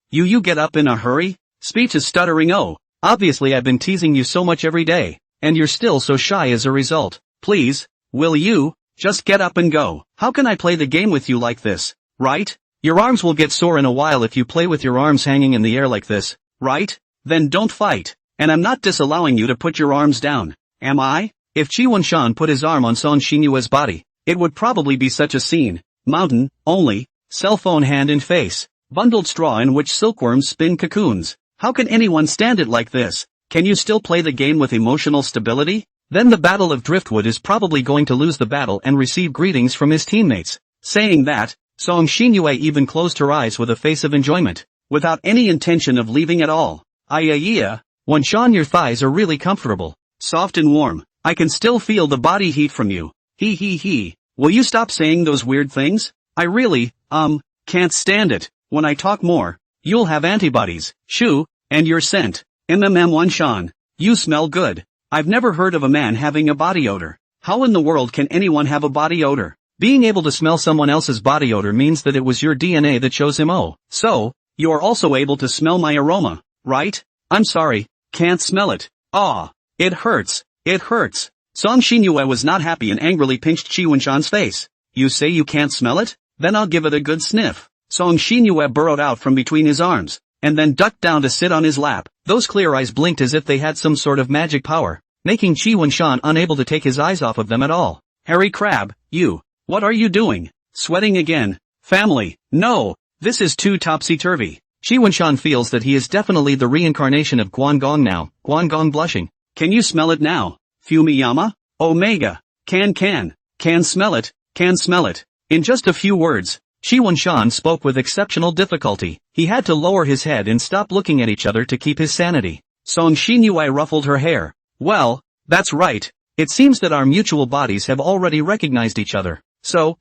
get up in a hurry? Speech is stuttering. Oh, obviously I've been teasing you so much every day, and you're still so shy as a result. Please, will you, just get up and go? How can I play the game with you like this, right? Your arms will get sore in a while if you play with your arms hanging in the air like this, right? Then don't fight. And I'm not disallowing you to put your arms down, am I? If Chi-Won-shan put his arm on Song Shinyue's body, it would probably be such a scene. Mountain, only, cell phone hand in face, bundled straw in which silkworms spin cocoons. How can anyone stand it like this? Can you still play the game with emotional stability? Then the Battle of Driftwood is probably going to lose the battle and receive greetings from his teammates. Saying that, Song Shinyue even closed her eyes with a face of enjoyment, without any intention of leaving at all. Won-shan, your thighs are really comfortable, soft and warm. I can still feel the body heat from you. He. Will you stop saying those weird things? I really, can't stand it. When I talk more, you'll have antibodies. Shoo, and your scent. Won-shan. You smell good. I've never heard of a man having a body odor. How in the world can anyone have a body odor? Being able to smell someone else's body odor means that it was your DNA that chose him. Oh, so, you are also able to smell my aroma, right? I'm sorry, can't smell it. It hurts. It hurts. Song Shinyue was not happy and angrily pinched Chi-Won-shan's face. You say you can't smell it? Then I'll give it a good sniff. Song Shinyue burrowed out from between his arms, and then ducked down to sit on his lap. Those clear eyes blinked as if they had some sort of magic power, making Chi-Won-shan unable to take his eyes off of them at all. Hairy crab, what are you doing? Sweating again? Family, no, this is too topsy-turvy. Chi-Won-shan feels that he is definitely the reincarnation of Guangong now. Guangong blushing. Can you smell it now? Fumiyama? Omega. Can smell it, can smell it. In just a few words, Chi-Won-shan spoke with exceptional difficulty. He had to lower his head and stop looking at each other to keep his sanity. Song Shinyue ruffled her hair. Well, that's right. It seems that our mutual bodies have already recognized each other. So,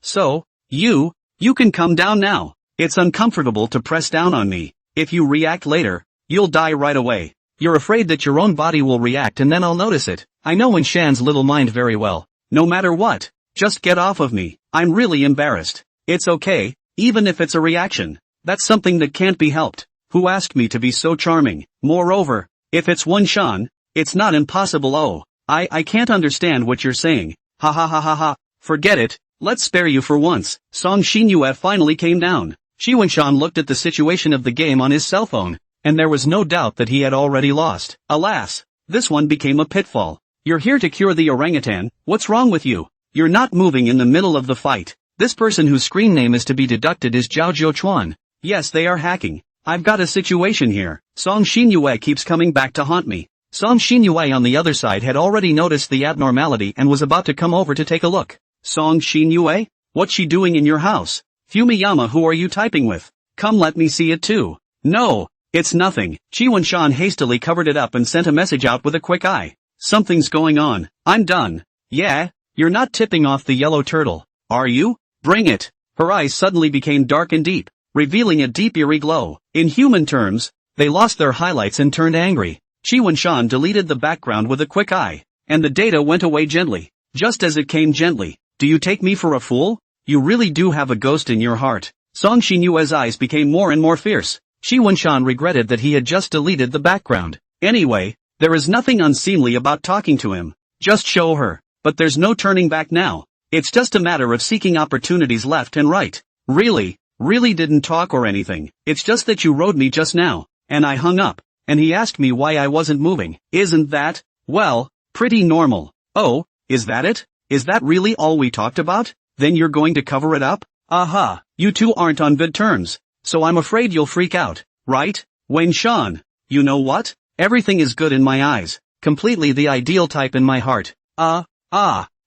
you can come down now. It's uncomfortable to press down on me. If you react later, you'll die right away. You're afraid that your own body will react and then I'll notice it. I know Won-shan's little mind very well. No matter what, just get off of me. I'm really embarrassed. It's okay, even if it's a reaction. That's something that can't be helped. Who asked me to be so charming? Moreover, if it's Won-shan, it's not impossible. Oh, I can't understand what you're saying. Ha. Forget it, let's spare you for once. Song Shinyue finally came down. Chi-Won-shan looked at the situation of the game on his cell phone, and there was no doubt that he had already lost. Alas, this one became a pitfall. You're here to cure the orangutan, what's wrong with you? You're not moving in the middle of the fight. This person whose screen name is to be deducted is Zhao Zhouchuan. Yes, they are hacking. I've got a situation here. Song Xinyue keeps coming back to haunt me. Song Xinyue on the other side had already noticed the abnormality and was about to come over to take a look. Song Xinyue? What's she doing in your house? Fumiyama, who are you typing with? Come, let me see it too. No, it's nothing. Chi Wenshan hastily covered it up and sent a message out with a quick eye. Something's going on. I'm done. Yeah? You're not tipping off the yellow turtle, are you? Bring it. Her eyes suddenly became dark and deep, revealing a deep eerie glow. In human terms, they lost their highlights and turned angry. Chi Wenshan deleted the background with a quick eye, and the data went away gently. Just as it came gently. Do you take me for a fool? You really do have a ghost in your heart. Song Xinyue's eyes became more and more fierce. Chi Wenshan regretted that he had just deleted the background. Anyway, there is nothing unseemly about talking to him. Just show her. But there's no turning back now. It's just a matter of seeking opportunities left and right. Really didn't talk or anything. It's just that you rode me just now, and I hung up, and he asked me why I wasn't moving. Isn't that, well, pretty normal? Oh, is that it? Is that really all we talked about? Then you're going to cover it up? Aha, you two aren't on good terms, so I'm afraid you'll freak out, right? Wenshan, you know what? Everything is good in my eyes, completely the ideal type in my heart.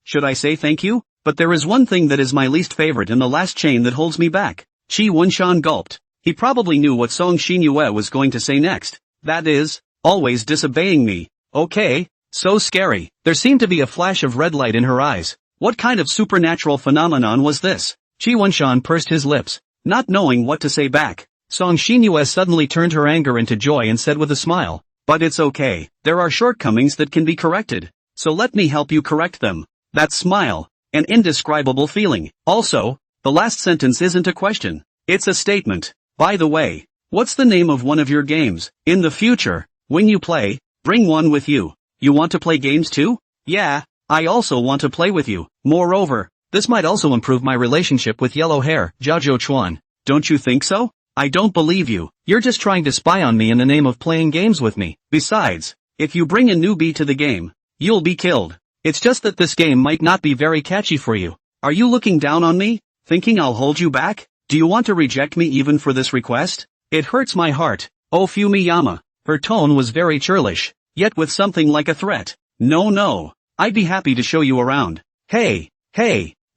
Should I say thank you? But there is one thing that is my least favorite and the last chain that holds me back. Chi Wenshan gulped. He probably knew what Song Xinyue was going to say next. That is, always disobeying me. Okay, so scary. There seemed to be a flash of red light in her eyes. What kind of supernatural phenomenon was this? Chi Wenshan pursed his lips, not knowing what to say back. Song Xinyue suddenly turned her anger into joy and said with a smile, but it's okay. There are shortcomings that can be corrected. So let me help you correct them. That smile. An indescribable feeling. Also, the last sentence isn't a question. It's a statement. By the way, what's the name of one of your games? In the future, when you play, bring one with you. You want to play games too? Yeah, I also want to play with you. Moreover, this might also improve my relationship with yellow hair, Zhao Zhouchuan. Don't you think so? I don't believe you. You're just trying to spy on me in the name of playing games with me. Besides, if you bring a newbie to the game, you'll be killed. It's just that this game might not be very catchy for you. Are you looking down on me? Thinking I'll hold you back? Do you want to reject me even for this request? It hurts my heart. Oh Fumiyama. Her tone was very churlish, yet with something like a threat. No. I'd be happy to show you around. Hey,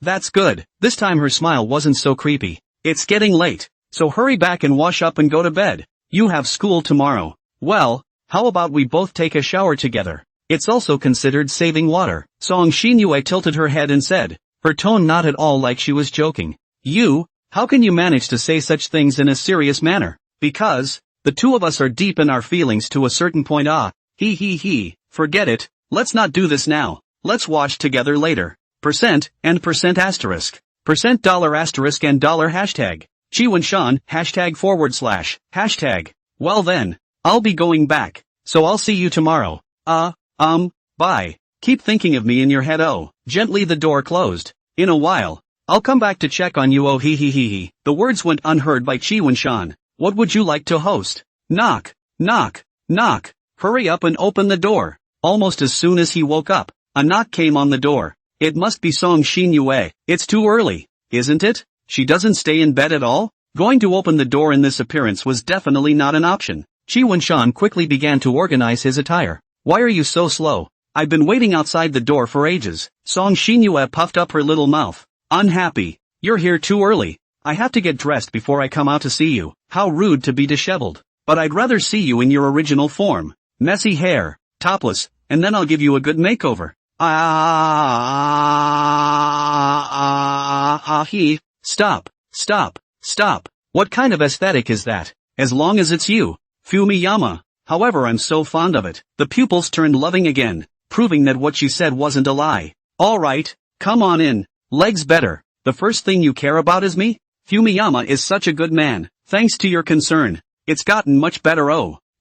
that's good. This time her smile wasn't so creepy. It's getting late, so hurry back and wash up and go to bed. You have school tomorrow. Well, how about we both take a shower together? It's also considered saving water. Song Xinyue tilted her head and said, her tone not at all like she was joking. How can you manage to say such things in a serious manner? Because, the two of us are deep in our feelings to a certain point. Forget it, let's not do this now. Let's wash together later. Percent asterisk. $$ asterisk and $#. Chi Wenshan, #/ Well then, I'll be going back, so I'll see you tomorrow. Bye. Keep thinking of me in your head. Gently the door closed. In a while, I'll come back to check on you. The words went unheard by Chi Wenshan. What would you like to host? Knock. Hurry up and open the door. Almost as soon as he woke up, a knock came on the door. It must be Song Xinyue. It's too early, isn't it? She doesn't stay in bed at all? Going to open the door in this appearance was definitely not an option. Chi Wenshan quickly began to organize his attire. Why are you so slow? I've been waiting outside the door for ages. Song Xinyue puffed up her little mouth. Unhappy. You're here too early. I have to get dressed before I come out to see you. How rude to be disheveled. But I'd rather see you in your original form. Messy hair, topless, and then I'll give you a good makeover. Stop. What kind of aesthetic is that? As long as it's you, Fumiyama. However, I'm so fond of it. The pupils turned loving again, proving that what she said wasn't a lie. Alright, come on in. Legs better. The first thing you care about is me? Fumiyama is such a good man. Thanks to your concern, it's gotten much better.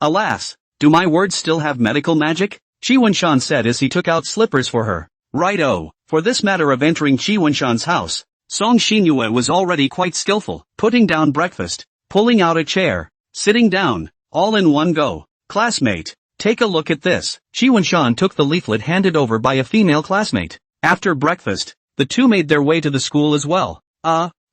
Alas, do my words still have medical magic? Chi Wenshan said as he took out slippers for her. Right. For this matter of entering Chi Wenshan's house, Song Xinyue was already quite skillful, putting down breakfast, pulling out a chair, sitting down, all in one go. Classmate, take a look at this. Chi Wenshan took the leaflet handed over by a female classmate. After breakfast, The two made their way to the school as well.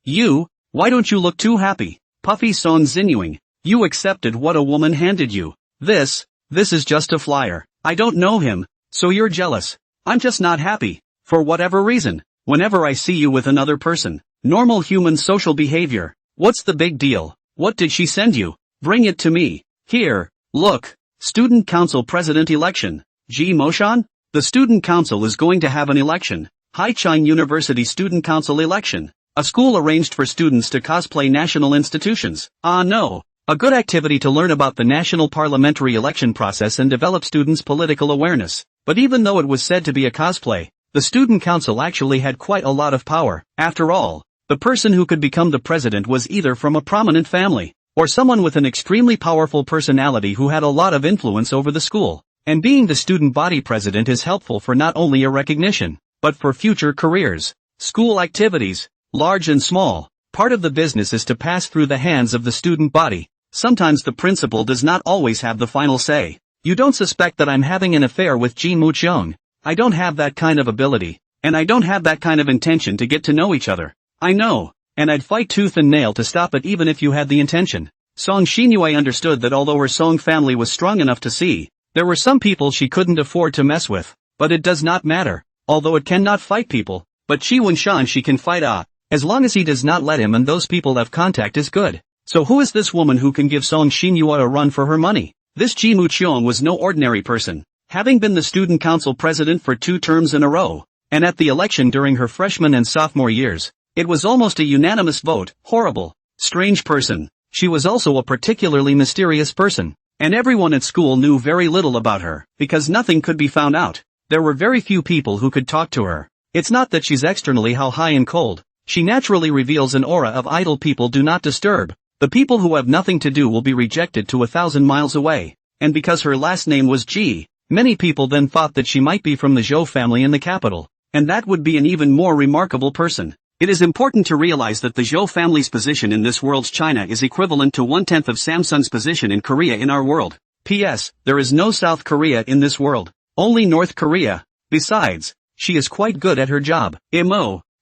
You, why don't you look too happy? Puffy Song Zinuing. You accepted what a woman handed you. This is just a flyer. I don't know him, so you're jealous. I'm just not happy. For whatever reason, whenever I see you with another person. Normal human social behavior. What's the big deal? What did she send you? Bring it to me. Here, look. Student Council President Election. Ji Moshan? The Student Council is going to have an election. Haichang University Student Council election. A school arranged for students to cosplay national institutions. No. A good activity to learn about the national parliamentary election process and develop students' political awareness. But even though it was said to be a cosplay, the student council actually had quite a lot of power. After all, the person who could become the president was either from a prominent family, or someone with an extremely powerful personality who had a lot of influence over the school. And being the student body president is helpful for not only a recognition, but for future careers. School activities, large and small. Part of the business is to pass through the hands of the student body. Sometimes the principal does not always have the final say. You don't suspect that I'm having an affair with Ji Mucheong. I don't have that kind of ability, and I don't have that kind of intention to get to know each other. I know, and I'd fight tooth and nail to stop it even if you had the intention. Song Xinyue understood that although her Song family was strong enough to see, there were some people she couldn't afford to mess with. But it does not matter, although it cannot fight people. But Chi Wunshan she can fight as long as he does not let him and those people have contact is good. So who is this woman who can give Song Xinyue a run for her money? This Ji Mucheong was no ordinary person. Having been the student council president for 2 terms in a row, and at the election during her freshman and sophomore years, it was almost a unanimous vote. Horrible, strange person. She was also a particularly mysterious person, and everyone at school knew very little about her, because nothing could be found out. There were very few people who could talk to her. It's not that she's externally how high and cold. She naturally reveals an aura of idle people do not disturb. The people who have nothing to do will be rejected to 1,000 miles away. And because her last name was Ji, many people then thought that she might be from the Zhou family in the capital. And that would be an even more remarkable person. It is important to realize that the Zhou family's position in this world's China is equivalent to 1/10 of Samsung's position in Korea in our world. P.S. There is no South Korea in this world. Only North Korea. Besides, she is quite good at her job.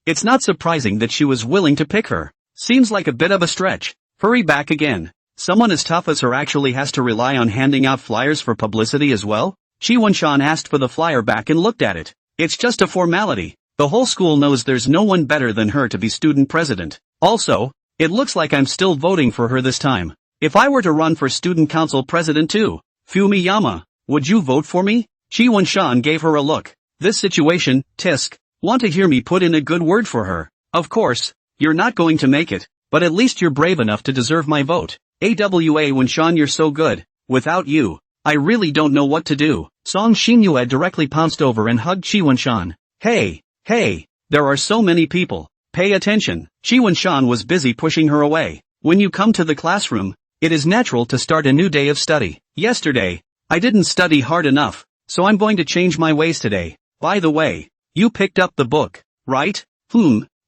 It's not surprising that she was willing to pick her. Seems like a bit of a stretch. Hurry back again. Someone as tough as her actually has to rely on handing out flyers for publicity as well? Chi Wunshan asked for the flyer back and looked at it. It's just a formality. The whole school knows there's no one better than her to be student president. Also, it looks like I'm still voting for her this time. If I were to run for student council president too, Fumiyama, would you vote for me? Chi Wunshan gave her a look. This situation, tisk. Want to hear me put in a good word for her? Of course, you're not going to make it, but at least you're brave enough to deserve my vote. AWA Wunshan, you're so good. Without you, I really don't know what to do. Song Xinyue directly pounced over and hugged Chi Wunshan. Hey, there are so many people. Pay attention. Chi Wunshan was busy pushing her away. When you come to the classroom, it is natural to start a new day of study. Yesterday, I didn't study hard enough, so I'm going to change my ways today. By the way, you picked up the book, right?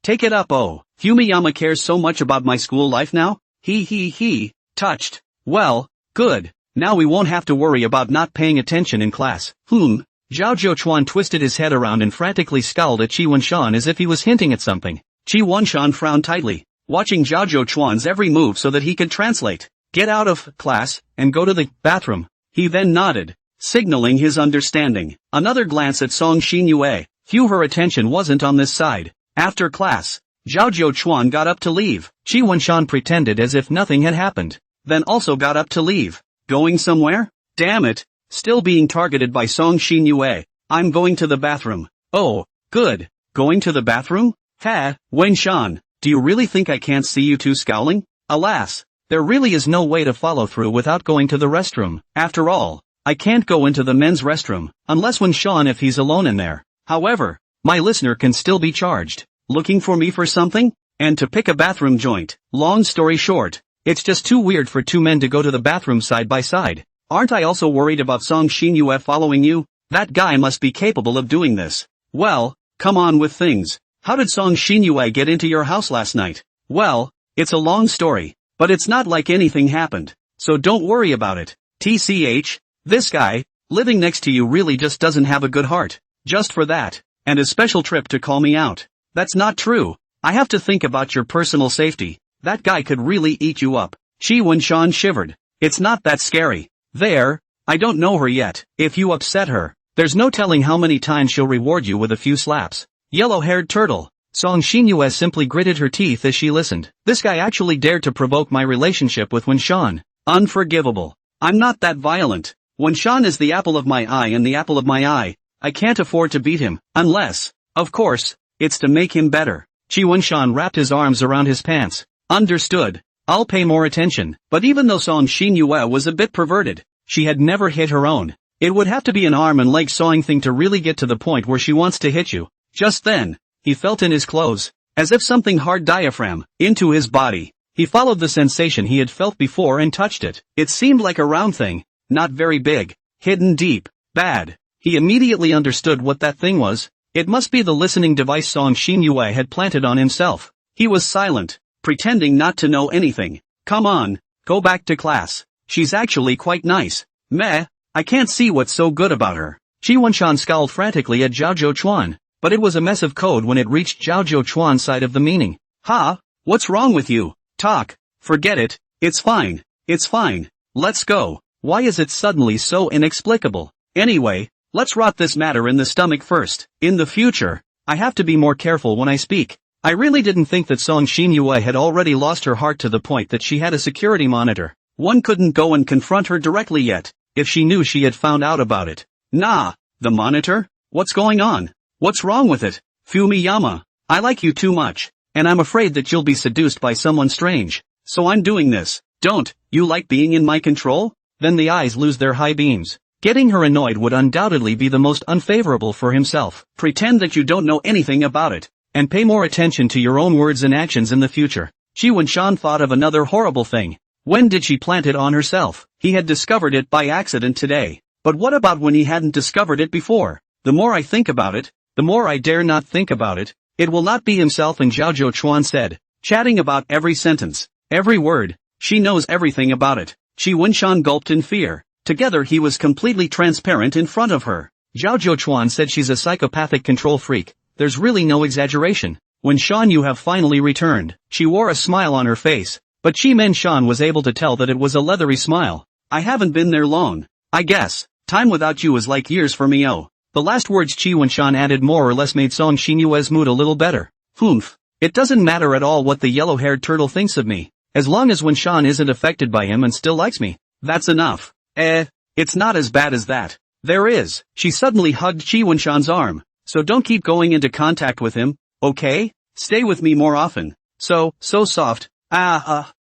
Take it up. Oh, Fumiyama cares so much about my school life now? He, touched. Well, good. Now we won't have to worry about not paying attention in class. Zhao Zhouchuan twisted his head around and frantically scowled at Chi Wunshan as if he was hinting at something. Chi Wunshan frowned tightly, watching Zhao Zhouchuan's every move so that he could translate. Get out of class, and go to the bathroom. He then nodded, signaling his understanding. Another glance at Song Xinyue. Her attention wasn't on this side. After class, Zhao Zhouchuan got up to leave. Chi Wunshan pretended as if nothing had happened, then also got up to leave. Going somewhere? Damn it, still being targeted by Song Xinyue. I'm going to the bathroom. Oh, good. Going to the bathroom? Wunshan, do you really think I can't see you two scowling? Alas, there really is no way to follow through without going to the restroom. After all, I can't go into the men's restroom, unless Wunshan if he's alone in there. However, my listener can still be charged. Looking for me for something? And to pick a bathroom joint. Long story short, it's just too weird for 2 men to go to the bathroom side by side. Aren't I also worried about Song Xinyue following you? That guy must be capable of doing this. Well, come on with things. How did Song Xinyue get into your house last night? Well, it's a long story, but it's not like anything happened. So don't worry about it. TCH, this guy, living next to you really just doesn't have a good heart. Just for that, and a special trip to call me out. That's not true. I have to think about your personal safety. That guy could really eat you up. Chi Wen-shan shivered. It's not that scary. There, I don't know her yet. If you upset her, there's no telling how many times she'll reward you with a few slaps. Yellow-haired turtle. Song Xinyue simply gritted her teeth as she listened. This guy actually dared to provoke my relationship with Wen-shan. Unforgivable. I'm not that violent. Wen-shan is the apple of my eye and the apple of my eye. I can't afford to beat him, unless, of course, it's to make him better. Chi Wen-shan wrapped his arms around his pants. Understood. I'll pay more attention. But even though Song Xinyue was a bit perverted, she had never hit her own. It would have to be an arm and leg sawing thing to really get to the point where she wants to hit you. Just then, he felt in his clothes, as if something hard diaphragm, into his body. He followed the sensation he had felt before and touched it. It seemed like a round thing, not very big, hidden deep, bad. He immediately understood what that thing was. It must be the listening device Song Xinyue had planted on himself. He was silent, pretending not to know anything. Come on, go back to class. She's actually quite nice. Meh, I can't see what's so good about her. Chi Wen-shan scowled frantically at Zhao Zhouchuan, but it was a mess of code when it reached Zhao Zhouchuan's side of the meaning. Ha? What's wrong with you? Talk. Forget it. It's fine. It's fine. Let's go. Why is it suddenly so inexplicable? Anyway, let's rot this matter in the stomach first. In the future, I have to be more careful when I speak. I really didn't think that Song Xinyue had already lost her heart to the point that she had a security monitor. One couldn't go and confront her directly yet, if she knew she had found out about it. Nah, the monitor? What's going on? What's wrong with it? Fumiyama, I like you too much, and I'm afraid that you'll be seduced by someone strange. So I'm doing this. Don't you like being in my control? Then the eyes lose their high beams. Getting her annoyed would undoubtedly be the most unfavorable for himself. Pretend that you don't know anything about it, and pay more attention to your own words and actions in the future. Chi Wen-shan thought of another horrible thing. When did she plant it on herself? He had discovered it by accident today. But what about when he hadn't discovered it before? The more I think about it, the more I dare not think about it. It will not be himself, and Zhao Zhouchuan said, chatting about every sentence, every word. She knows everything about it. Chi Wen-shan gulped in fear. Together he was completely transparent in front of her. Zhao Zhouchuan said she's a psychopathic control freak. There's really no exaggeration. Wen-shan, you have finally returned. She wore a smile on her face, but Chi Men-shan was able to tell that it was a leathery smile. I haven't been there long. I guess, time without you is like years for me. Oh. The last words Chi Wen-shan added more or less made Song Xinyue's mood a little better. Humph. It doesn't matter at all what the yellow-haired turtle thinks of me. As long as Wen-shan isn't affected by him and still likes me, that's enough. It's not as bad as that. There is. She suddenly hugged Chi Wen-shan's arm. So don't keep going into contact with him, okay? Stay with me more often. So soft. Chi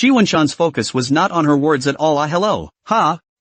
Wen-shan's focus was not on her words at all. Hello.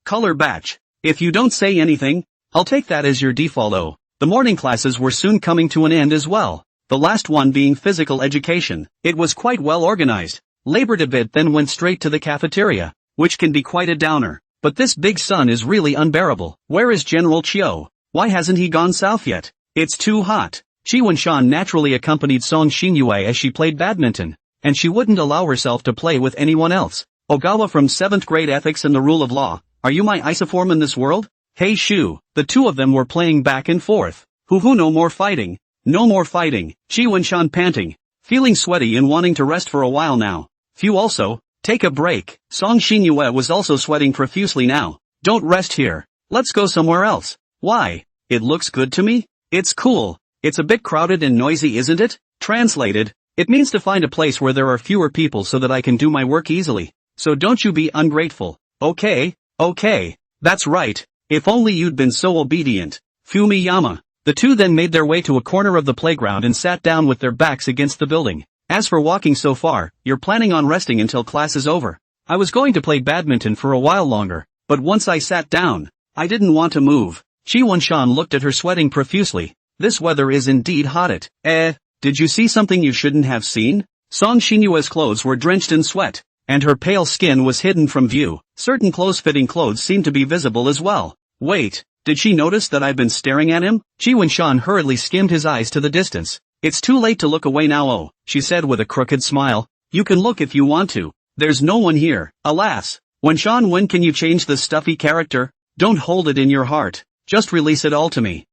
Color batch. If you don't say anything, I'll take that as your default. Oh. The morning classes were soon coming to an end as well. The last one being physical education. It was quite well organized. Labored a bit, then went straight to the cafeteria, which can be quite a downer. But this big sun is really unbearable. Where is General Chiu? Why hasn't he gone south yet? It's too hot. Chi Wen-shan naturally accompanied Song Xinyue as she played badminton, and she wouldn't allow herself to play with anyone else. Ogawa from 7th grade ethics and the rule of law. Are you my isoform in this world? Hey Shu. The two of them were playing back and forth. Hoo no more fighting. No more fighting. Chi Wen-shan panting, feeling sweaty and wanting to rest for a while now. Phew, also, take a break. Song Xinyue was also sweating profusely now. Don't rest here. Let's go somewhere else. Why? It looks good to me? It's cool. It's a bit crowded and noisy, isn't it? Translated, it means to find a place where there are fewer people so that I can do my work easily. So don't you be ungrateful. Okay. That's right. If only you'd been so obedient. Fumiyama. The two then made their way to a corner of the playground and sat down with their backs against the building. As for walking so far, you're planning on resting until class is over. I was going to play badminton for a while longer, but once I sat down, I didn't want to move. Chi Wen-shan looked at her, sweating profusely. This weather is indeed hot. Did you see something you shouldn't have seen? Song Xinyue's clothes were drenched in sweat, and her pale skin was hidden from view. Certain close-fitting clothes seemed to be visible as well. Wait, did she notice that I've been staring at him? Chi Wen-shan hurriedly skimmed his eyes to the distance. It's too late to look away now. Oh, she said with a crooked smile. You can look if you want to. There's no one here. Alas. Wen-shan, when can you change the stuffy character? Don't hold it in your heart. Just release it all to me.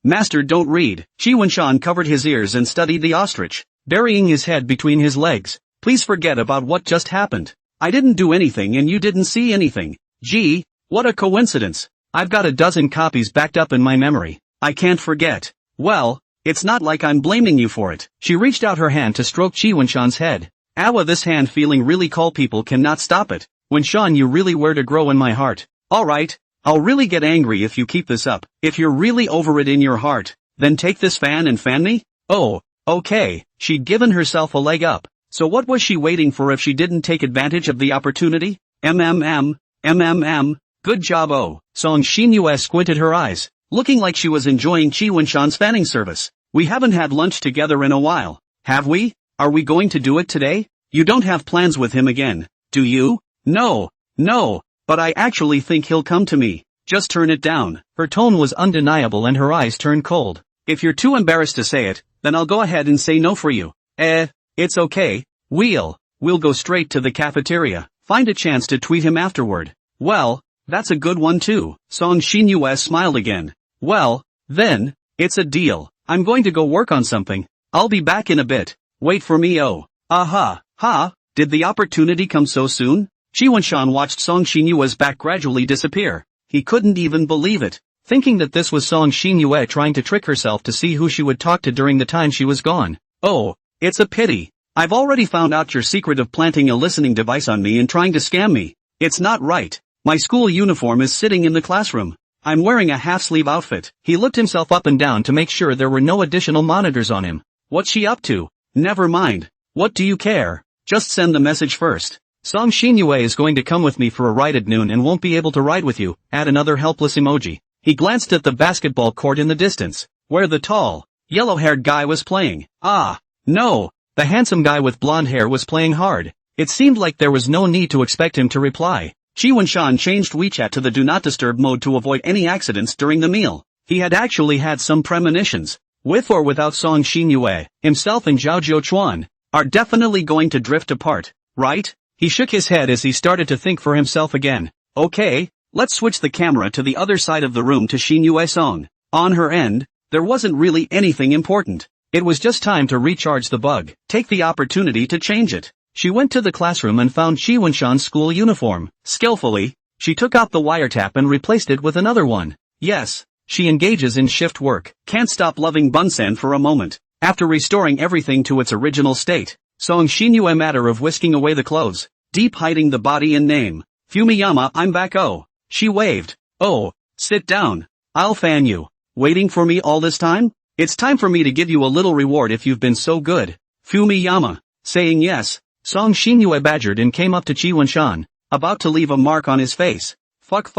Master, don't read. Chi Wunshan covered his ears and studied the ostrich, burying his head between his legs. Please forget about what just happened. I didn't do anything and you didn't see anything. Gee, what a coincidence. I've got a dozen copies backed up in my memory. I can't forget. Well, it's not like I'm blaming you for it. She reached out her hand to stroke Chi Wunshan's head. Awa, this hand feeling really cold, people cannot stop it. Wunshan, you really were to grow in my heart. Alright, I'll really get angry if you keep this up. If you're really over it in your heart, then take this fan and fan me? Oh, okay. She'd given herself a leg up. So what was she waiting for if she didn't take advantage of the opportunity? Good job. Oh, Song Xinyue squinted her eyes, looking like she was enjoying Chi Wunshan's fanning service. We haven't had lunch together in a while, have we? Are we going to do it today? You don't have plans with him again, do you? No, but I actually think he'll come to me. Just turn it down. Her tone was undeniable and her eyes turned cold. If you're too embarrassed to say it, then I'll go ahead and say no for you. It's okay. We'll go straight to the cafeteria. Find a chance to tweet him afterward. Well, that's a good one too. Song Xinyue smiled again. Well, then, it's a deal. I'm going to go work on something. I'll be back in a bit. Wait for me. Oh. Did the opportunity come so soon? Chi Wunshan watched Song Xinyue's back gradually disappear. He couldn't even believe it, thinking that this was Song Xinyue trying to trick herself to see who she would talk to during the time she was gone. Oh, it's a pity. I've already found out your secret of planting a listening device on me and trying to scam me. It's not right. My school uniform is sitting in the classroom. I'm wearing a half-sleeve outfit. He looked himself up and down to make sure there were no additional monitors on him. What's she up to? Never mind. What do you care? Just send the message first. Song Xinyue is going to come with me for a ride at noon and won't be able to ride with you. Add another helpless emoji. He glanced at the basketball court in the distance, where the tall, yellow-haired guy was playing. Ah, no. The handsome guy with blonde hair was playing hard. It seemed like there was no need to expect him to reply. Chi Wunshan changed WeChat to the Do Not Disturb mode to avoid any accidents during the meal. He had actually had some premonitions. With or without Song Xinyue, himself and Zhao Jiuchuan are definitely going to drift apart, right? He shook his head as he started to think for himself again. Okay, let's switch the camera to the other side of the room to Xinyue Song. On her end, there wasn't really anything important. It was just time to recharge the bug, take the opportunity to change it. She went to the classroom and found Chi Wunshan's school uniform. Skillfully, she took out the wiretap and replaced it with another one. Yes, she engages in shift work. Can't stop loving Bunsen for a moment. After restoring everything to its original state, Song Xinyue matter of whisking away the clothes, deep hiding the body and name. Fumiyama, I'm back. Oh. She waved. Oh, sit down. I'll fan you. Waiting for me all this time? It's time for me to give you a little reward if you've been so good. Fumiyama. Saying yes, Song Xinyue badgered and came up to Chi Wunshan, about to leave a mark on his face. Fuck.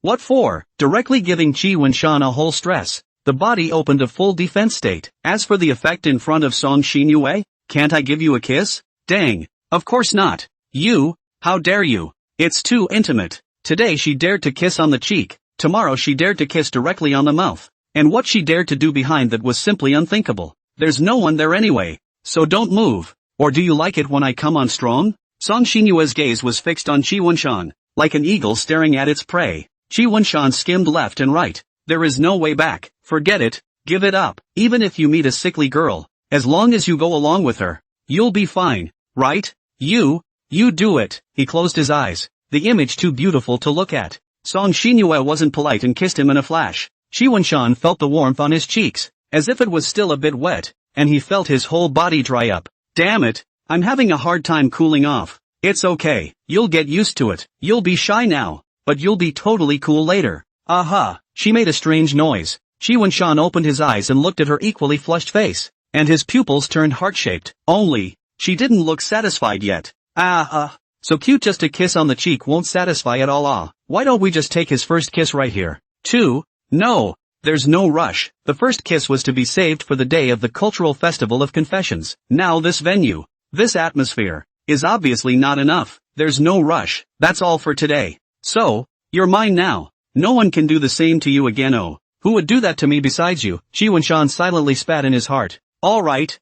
What for? Directly giving Chi Wunshan a whole stress. The body opened a full defense state. As for the effect in front of Song Xinyue, can't I give you a kiss? Dang. Of course not. You, how dare you? It's too intimate. Today she dared to kiss on the cheek. Tomorrow she dared to kiss directly on the mouth. And what she dared to do behind that was simply unthinkable. There's no one there anyway. So don't move. Or do you like it when I come on strong? Song Xinyue's gaze was fixed on Chi Wunshan, like an eagle staring at its prey. Chi Wunshan skimmed left and right. There is no way back. Forget it. Give it up. Even if you meet a sickly girl, as long as you go along with her, you'll be fine, right? You do it. He closed his eyes, the image too beautiful to look at. Song Xinyue wasn't polite and kissed him in a flash. Chi Wunshan felt the warmth on his cheeks, as if it was still a bit wet, and he felt his whole body dry up. Damn it, I'm having a hard time cooling off. It's okay, you'll get used to it. You'll be shy now, but you'll be totally cool later. Aha, she made a strange noise. Chi Wunshan opened his eyes and looked at her equally flushed face, and his pupils turned heart-shaped. Only, she didn't look satisfied yet. So cute, just a kiss on the cheek won't satisfy at all. Why don't we just take his first kiss right here? 2. No, there's no rush. The first kiss was to be saved for the day of the Cultural Festival of Confessions. Now this venue, this atmosphere, is obviously not enough. There's no rush. That's all for today. So, you're mine now. No one can do the same to you again. Oh, who would do that to me besides you? Chi Wunshan silently spat in his heart. Alright,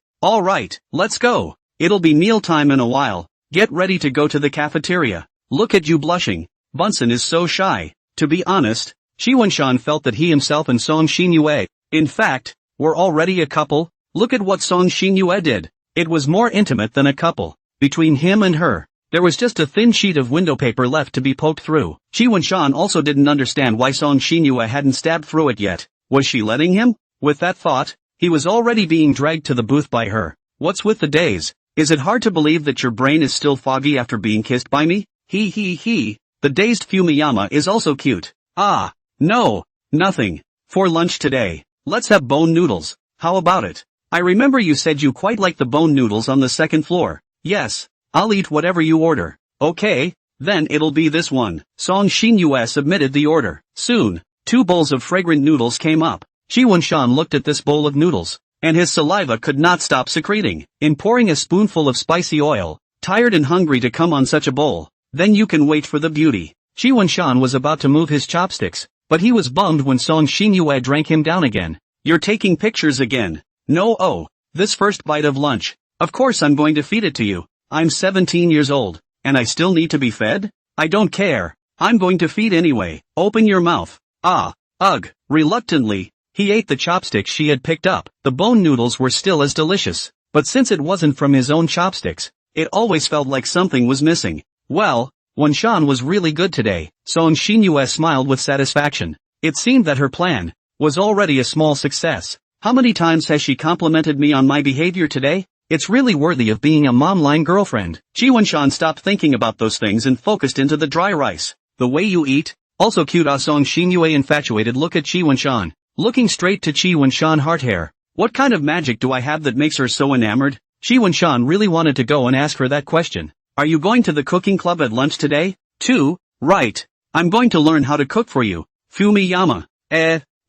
let's go. It'll be mealtime in a while. Get ready to go to the cafeteria. Look at you blushing. Bunsen is so shy. To be honest, Shi Wenshan felt that he himself and Song Xinyue, in fact, were already a couple. Look at what Song Xinyue did. It was more intimate than a couple. Between him and her, there was just a thin sheet of window paper left to be poked through. Shi Wenshan also didn't understand why Song Xinyue hadn't stabbed through it yet. Was she letting him? With that thought, he was already being dragged to the booth by her. What's with the days? Is it hard to believe that your brain is still foggy after being kissed by me? He. The dazed Fumiyama is also cute. Ah, no, nothing. For lunch today, let's have bone noodles. How about it? I remember you said you quite like the bone noodles on the second floor. Yes, I'll eat whatever you order. Okay, then it'll be this one. Song Xinyue submitted the order. Soon, 2 bowls of fragrant noodles came up. Shi Wenshan looked at this bowl of noodles, and his saliva could not stop secreting. In pouring a spoonful of spicy oil, tired and hungry to come on such a bowl, then you can wait for the beauty. Shi Wenshan was about to move his chopsticks, but he was bummed when Song Xinyue drank him down again. You're taking pictures again. No, oh, this first bite of lunch. Of course I'm going to feed it to you. I'm 17 years old, and I still need to be fed? I don't care. I'm going to feed anyway. Open your mouth. Ah, ugh. Reluctantly, he ate the chopsticks she had picked up. The bone noodles were still as delicious, but since it wasn't from his own chopsticks, it always felt like something was missing. Well, Wenshan was really good today. Song Xinyue smiled with satisfaction. It seemed that her plan was already a small success. How many times has she complimented me on my behavior today? It's really worthy of being a mom-line girlfriend. Shi Wenshan stopped thinking about those things and focused into the dry rice. The way you eat, also cute. Song Xinyue infatuated look at Shi Wenshan, looking straight to Shi Wenshan heart hair. What kind of magic do I have that makes her so enamored? Shi Wenshan really wanted to go and ask her that question. Are you going to the cooking club at lunch today? Too? Right. I'm going to learn how to cook for you. Fumiyama.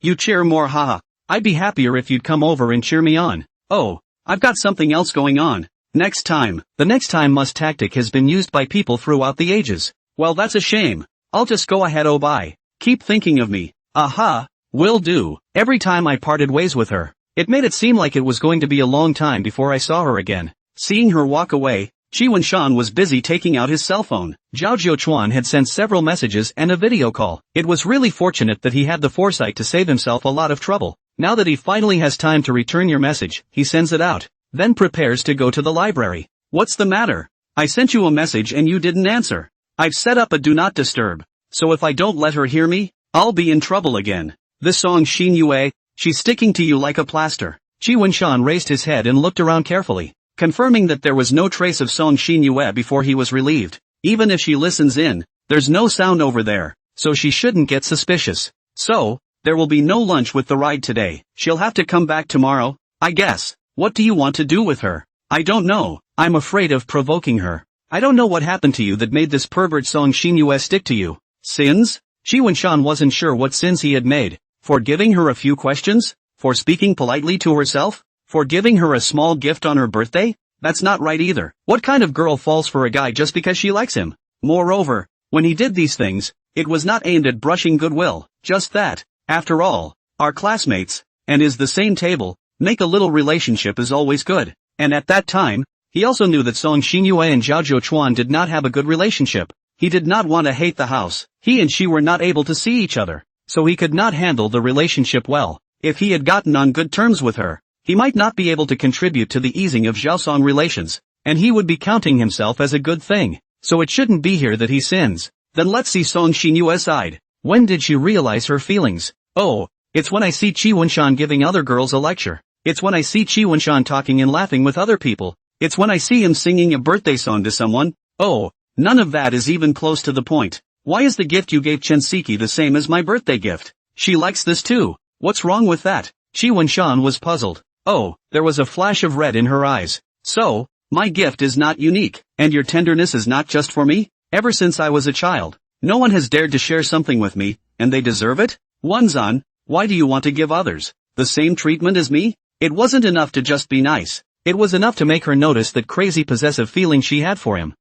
You cheer more, haha. I'd be happier if you'd come over and cheer me on. Oh, I've got something else going on. Next time. The next time must tactic has been used by people throughout the ages. Well, that's a shame. I'll just go ahead. Oh bye. Keep thinking of me. Aha. Will do. Every time I parted ways with her, it made it seem like it was going to be a long time before I saw her again. Seeing her walk away, Shi Wenshan was busy taking out his cell phone. Zhao Jiuchuan had sent several messages and a video call. It was really fortunate that he had the foresight to save himself a lot of trouble. Now that he finally has time to return your message, he sends it out, then prepares to go to the library. What's the matter? I sent you a message and you didn't answer. I've set up a do not disturb, so if I don't let her hear me, I'll be in trouble again. This Song Xinyue, she's sticking to you like a plaster. Shi Wenshan raised his head and looked around carefully, confirming that there was no trace of Song Xinyue before he was relieved. Even if she listens in, there's no sound over there, so she shouldn't get suspicious. So, there will be no lunch with the ride today. She'll have to come back tomorrow, I guess. What do you want to do with her? I don't know. I'm afraid of provoking her. I don't know what happened to you that made this pervert Song Xinyue stick to you. Sins? Shi Wenshan wasn't sure what sins he had made. For giving her a few questions? For speaking politely to herself? For giving her a small gift on her birthday? That's not right either. What kind of girl falls for a guy just because she likes him? Moreover, when he did these things, it was not aimed at brushing goodwill. Just that. After all, our classmates, and is the same table, make a little relationship is always good. And at that time, he also knew that Song Xinyue and Zhao Jiuchuan did not have a good relationship. He did not want to hate the house. He and she were not able to see each other, so he could not handle the relationship well. If he had gotten on good terms with her, he might not be able to contribute to the easing of Zhaosong relations, and he would be counting himself as a good thing. So it shouldn't be here that he sins. Then let's see Song Xinyue's side. When did she realize her feelings? Oh, it's when I see Shi Wenshan giving other girls a lecture. It's when I see Shi Wenshan talking and laughing with other people. It's when I see him singing a birthday song to someone. Oh, none of that is even close to the point. Why is the gift you gave Chensiki the same as my birthday gift? She likes this too. What's wrong with that? Shi Wenshan was puzzled. Oh, there was a flash of red in her eyes. So, my gift is not unique, and your tenderness is not just for me? Ever since I was a child, no one has dared to share something with me, and they deserve it? Wenzan, why do you want to give others the same treatment as me? It wasn't enough to just be nice. It was enough to make her notice that crazy possessive feeling she had for him.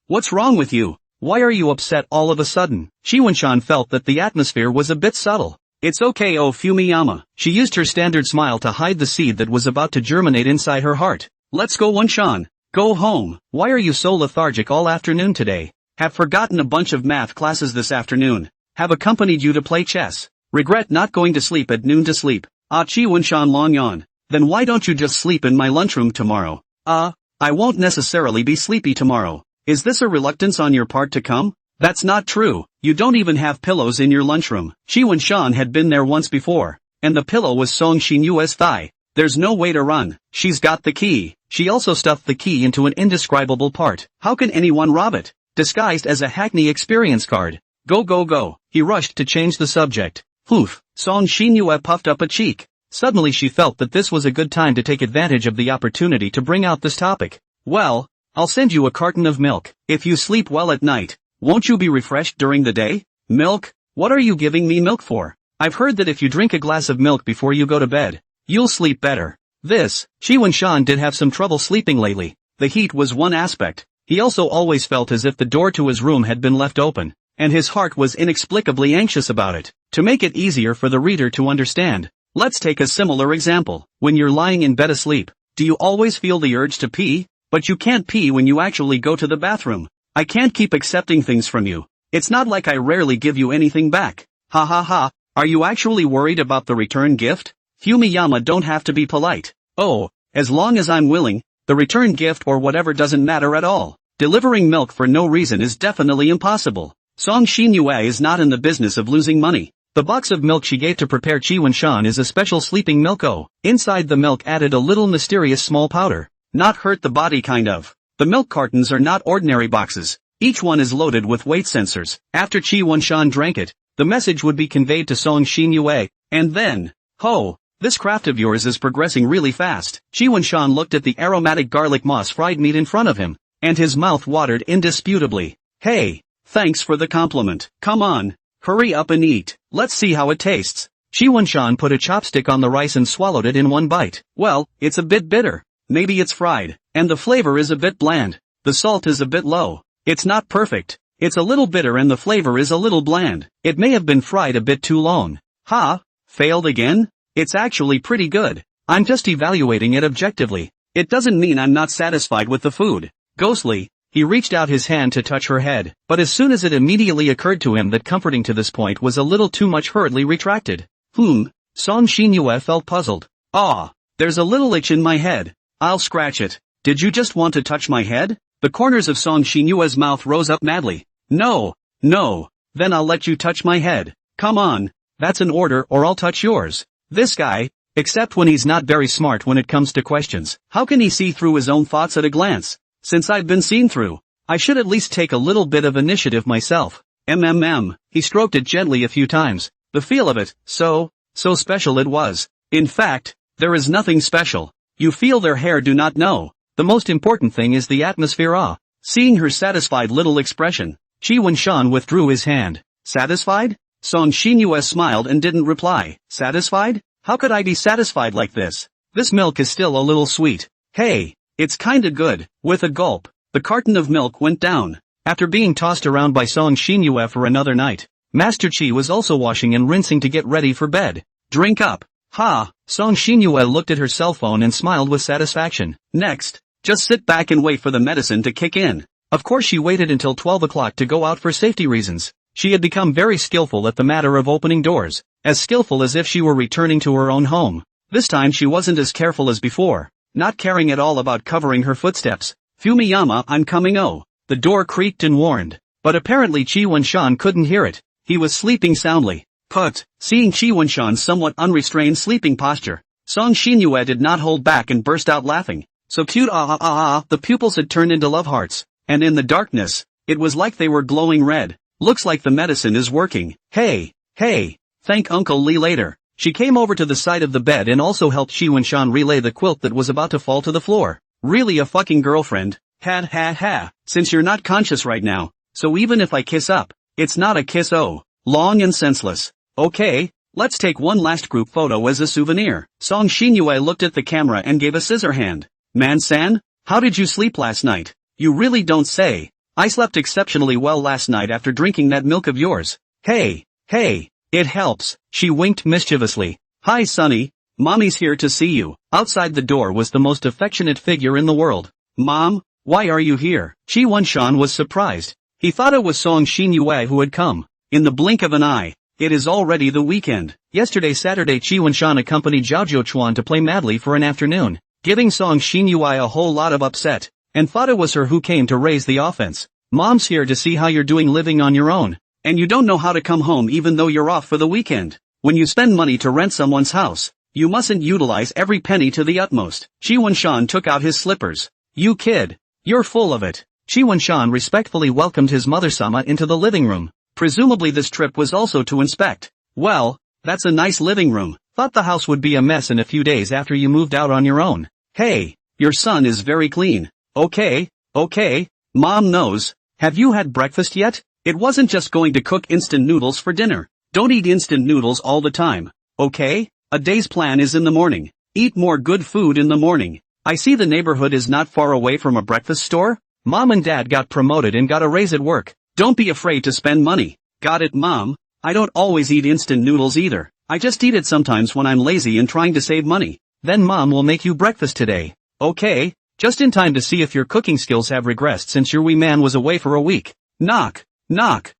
What's wrong with you? Why are you upset all of a sudden? Shi Wenshan felt that the atmosphere was a bit subtle. It's okay, oh Fumiyama. She used her standard smile to hide the seed that was about to germinate inside her heart. Let's go Wenshan. Go home. Why are you so lethargic all afternoon today? Have forgotten a bunch of math classes this afternoon. Have accompanied you to play chess. Regret not going to sleep at noon to sleep. Ah, Chi Wunshan long yawn. Then why don't you just sleep in my lunchroom tomorrow? I won't necessarily be sleepy tomorrow. Is this a reluctance on your part to come? That's not true. You don't even have pillows in your lunchroom. Chi Wunshan had been there once before, and the pillow was Song Xinyue's thigh. There's no way to run. She's got the key. She also stuffed the key into an indescribable part. How can anyone rob it? Disguised as a Hackney experience card. Go go go. He rushed to change the subject. Poof. Song Xinyue puffed up a cheek. Suddenly she felt that this was a good time to take advantage of the opportunity to bring out this topic. Well, I'll send you a carton of milk. If you sleep well at night, won't you be refreshed during the day? Milk? What are you giving me milk for? I've heard that if you drink a glass of milk before you go to bed, you'll sleep better. Chi Wunshan did have some trouble sleeping lately. The heat was one aspect. He also always felt as if the door to his room had been left open, and his heart was inexplicably anxious about it. To make it easier for the reader to understand, let's take a similar example. When you're lying in bed asleep, do you always feel the urge to pee? But you can't pee when you actually go to the bathroom. I can't keep accepting things from you. It's not like I rarely give you anything back. Ha ha ha. Are you actually worried about the return gift? Fumiyama don't have to be polite. Oh, as long as I'm willing, the return gift or whatever doesn't matter at all. Delivering milk for no reason is definitely impossible. Song Xinyue is not in the business of losing money. The box of milk she gave to prepare Chi Wunshan is a special sleeping milk. Inside the milk added a little mysterious small powder. Not hurt the body kind of. The milk cartons are not ordinary boxes. Each one is loaded with weight sensors. After Chi Wunshan drank it, the message would be conveyed to Song Xinyue, and then, ho! This craft of yours is progressing really fast. Chi Wunshan looked at the aromatic garlic moss fried meat in front of him, and his mouth watered indisputably. Hey, thanks for the compliment. Come on, hurry up and eat. Let's see how it tastes. Chi Wunshan put a chopstick on the rice and swallowed it in one bite. Well, it's a bit bitter. Maybe it's fried, and the flavor is a bit bland. The salt is a bit low. It's not perfect. It's a little bitter and the flavor is a little bland. It may have been fried a bit too long. Ha? Failed again? It's actually pretty good. I'm just evaluating it objectively. It doesn't mean I'm not satisfied with the food. Ghostly, he reached out his hand to touch her head, but as soon as it immediately occurred to him that comforting to this point was a little too much, hurriedly retracted. Song Xinyue felt puzzled. There's a little itch in my head. I'll scratch it. Did you just want to touch my head? The corners of Song Xinyue's mouth rose up madly. No. Then I'll let you touch my head. Come on. That's an order or I'll touch yours. This guy, except when he's not very smart when it comes to questions, how can he see through his own thoughts at a glance? Since I've been seen through, I should at least take a little bit of initiative myself. He stroked it gently a few times. The feel of it, so special it was. In fact, there is nothing special. You feel their hair, do not know. The most important thing is the atmosphere. Seeing her satisfied little expression, Chi Wunshan withdrew his hand. Satisfied? Song Xinyue smiled and didn't reply. Satisfied? How could I be satisfied like this? This milk is still a little sweet. Hey, it's kinda good. With a gulp, the carton of milk went down. After being tossed around by Song Xinyue for another night, Master Chi was also washing and rinsing to get ready for bed. Drink up. Ha! Song Xinyue looked at her cell phone and smiled with satisfaction. Next, just sit back and wait for the medicine to kick in. Of course she waited until 12 o'clock to go out for safety reasons. She had become very skillful at the matter of opening doors, as skillful as if she were returning to her own home. This time she wasn't as careful as before, not caring at all about covering her footsteps. Fumiyama, I'm coming. The door creaked and warned, but apparently Chi Wunshan couldn't hear it. He was sleeping soundly. Seeing Chi Wunshan's somewhat unrestrained sleeping posture, Song Xinyue did not hold back and burst out laughing. So cute, the pupils had turned into love hearts, and in the darkness, it was like they were glowing red. Looks like the medicine is working. Hey, thank Uncle Lee later. She came over to the side of the bed and also helped Chi Wunshan relay the quilt that was about to fall to the floor. Really a fucking girlfriend. Ha. Since you're not conscious right now, so even if I kiss up, it's not a kiss. Long and senseless. Okay, let's take one last group photo as a souvenir. Song Xinyue looked at the camera and gave a scissor hand. Man-san, how did you sleep last night? You really don't say. I slept exceptionally well last night after drinking that milk of yours. Hey, it helps. She winked mischievously. Hi Sonny, Mommy's here to see you. Outside the door was the most affectionate figure in the world. Mom, why are you here? Chi Wunshan was surprised. He thought it was Song Xinyue who had come. In the blink of an eye, it is already the weekend. Yesterday Saturday Chi Wen-shan accompanied Zhao Jiuchuan to play madly for an afternoon, giving Song Xinyue a whole lot of upset, and thought it was her who came to raise the offense. Mom's here to see how you're doing living on your own, and you don't know how to come home even though you're off for the weekend. When you spend money to rent someone's house, you mustn't utilize every penny to the utmost. Chi Wen-shan took out his slippers. You kid, you're full of it. Chi Wen-shan respectfully welcomed his mother-sama into the living room. Presumably this trip was also to inspect. Well, that's a nice living room. Thought the house would be a mess in a few days after you moved out on your own. Hey, your son is very clean. Okay, Mom knows. Have you had breakfast yet? It wasn't just going to cook instant noodles for dinner. Don't eat instant noodles all the time. Okay? A day's plan is in the morning. Eat more good food in the morning. I see the neighborhood is not far away from a breakfast store. Mom and Dad got promoted and got a raise at work. Don't be afraid to spend money. Got it, Mom? I don't always eat instant noodles either. I just eat it sometimes when I'm lazy and trying to save money. Then Mom will make you breakfast today. Okay? Just in time to see if your cooking skills have regressed since your wee man was away for a week. Knock. Knock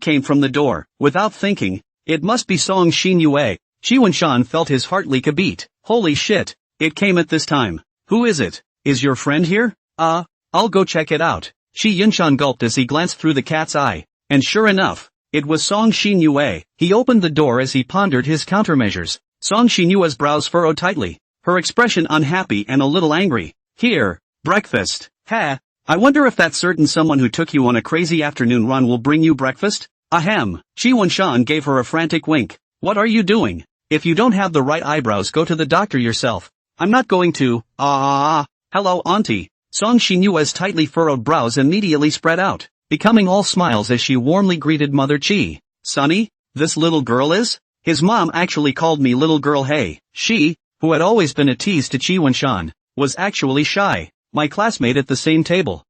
came from the door. Without thinking, it must be Song Xinyue. Chi Wen-shan felt his heart leak a beat. Holy shit, it came at this time. Who is it? Is your friend here? I'll go check it out. Chi Yunshan gulped as he glanced through the cat's eye. And sure enough, it was Song Xinyue. He opened the door as he pondered his countermeasures. Song Xinyue's brows furrowed tightly, her expression unhappy and a little angry. Here, breakfast. Ha, I wonder if that certain someone who took you on a crazy afternoon run will bring you breakfast? Ahem. Chi Wen-shan gave her a frantic wink. What are you doing? If you don't have the right eyebrows, go to the doctor yourself. I'm not going to. Hello, auntie. Song Xinyue's tightly furrowed brows immediately spread out, becoming all smiles as she warmly greeted Mother Chi. Sonny, this little girl is? His mom actually called me little girl. Hey, she, who had always been a tease to Chi Wen-shan, was actually shy. My classmate at the same table.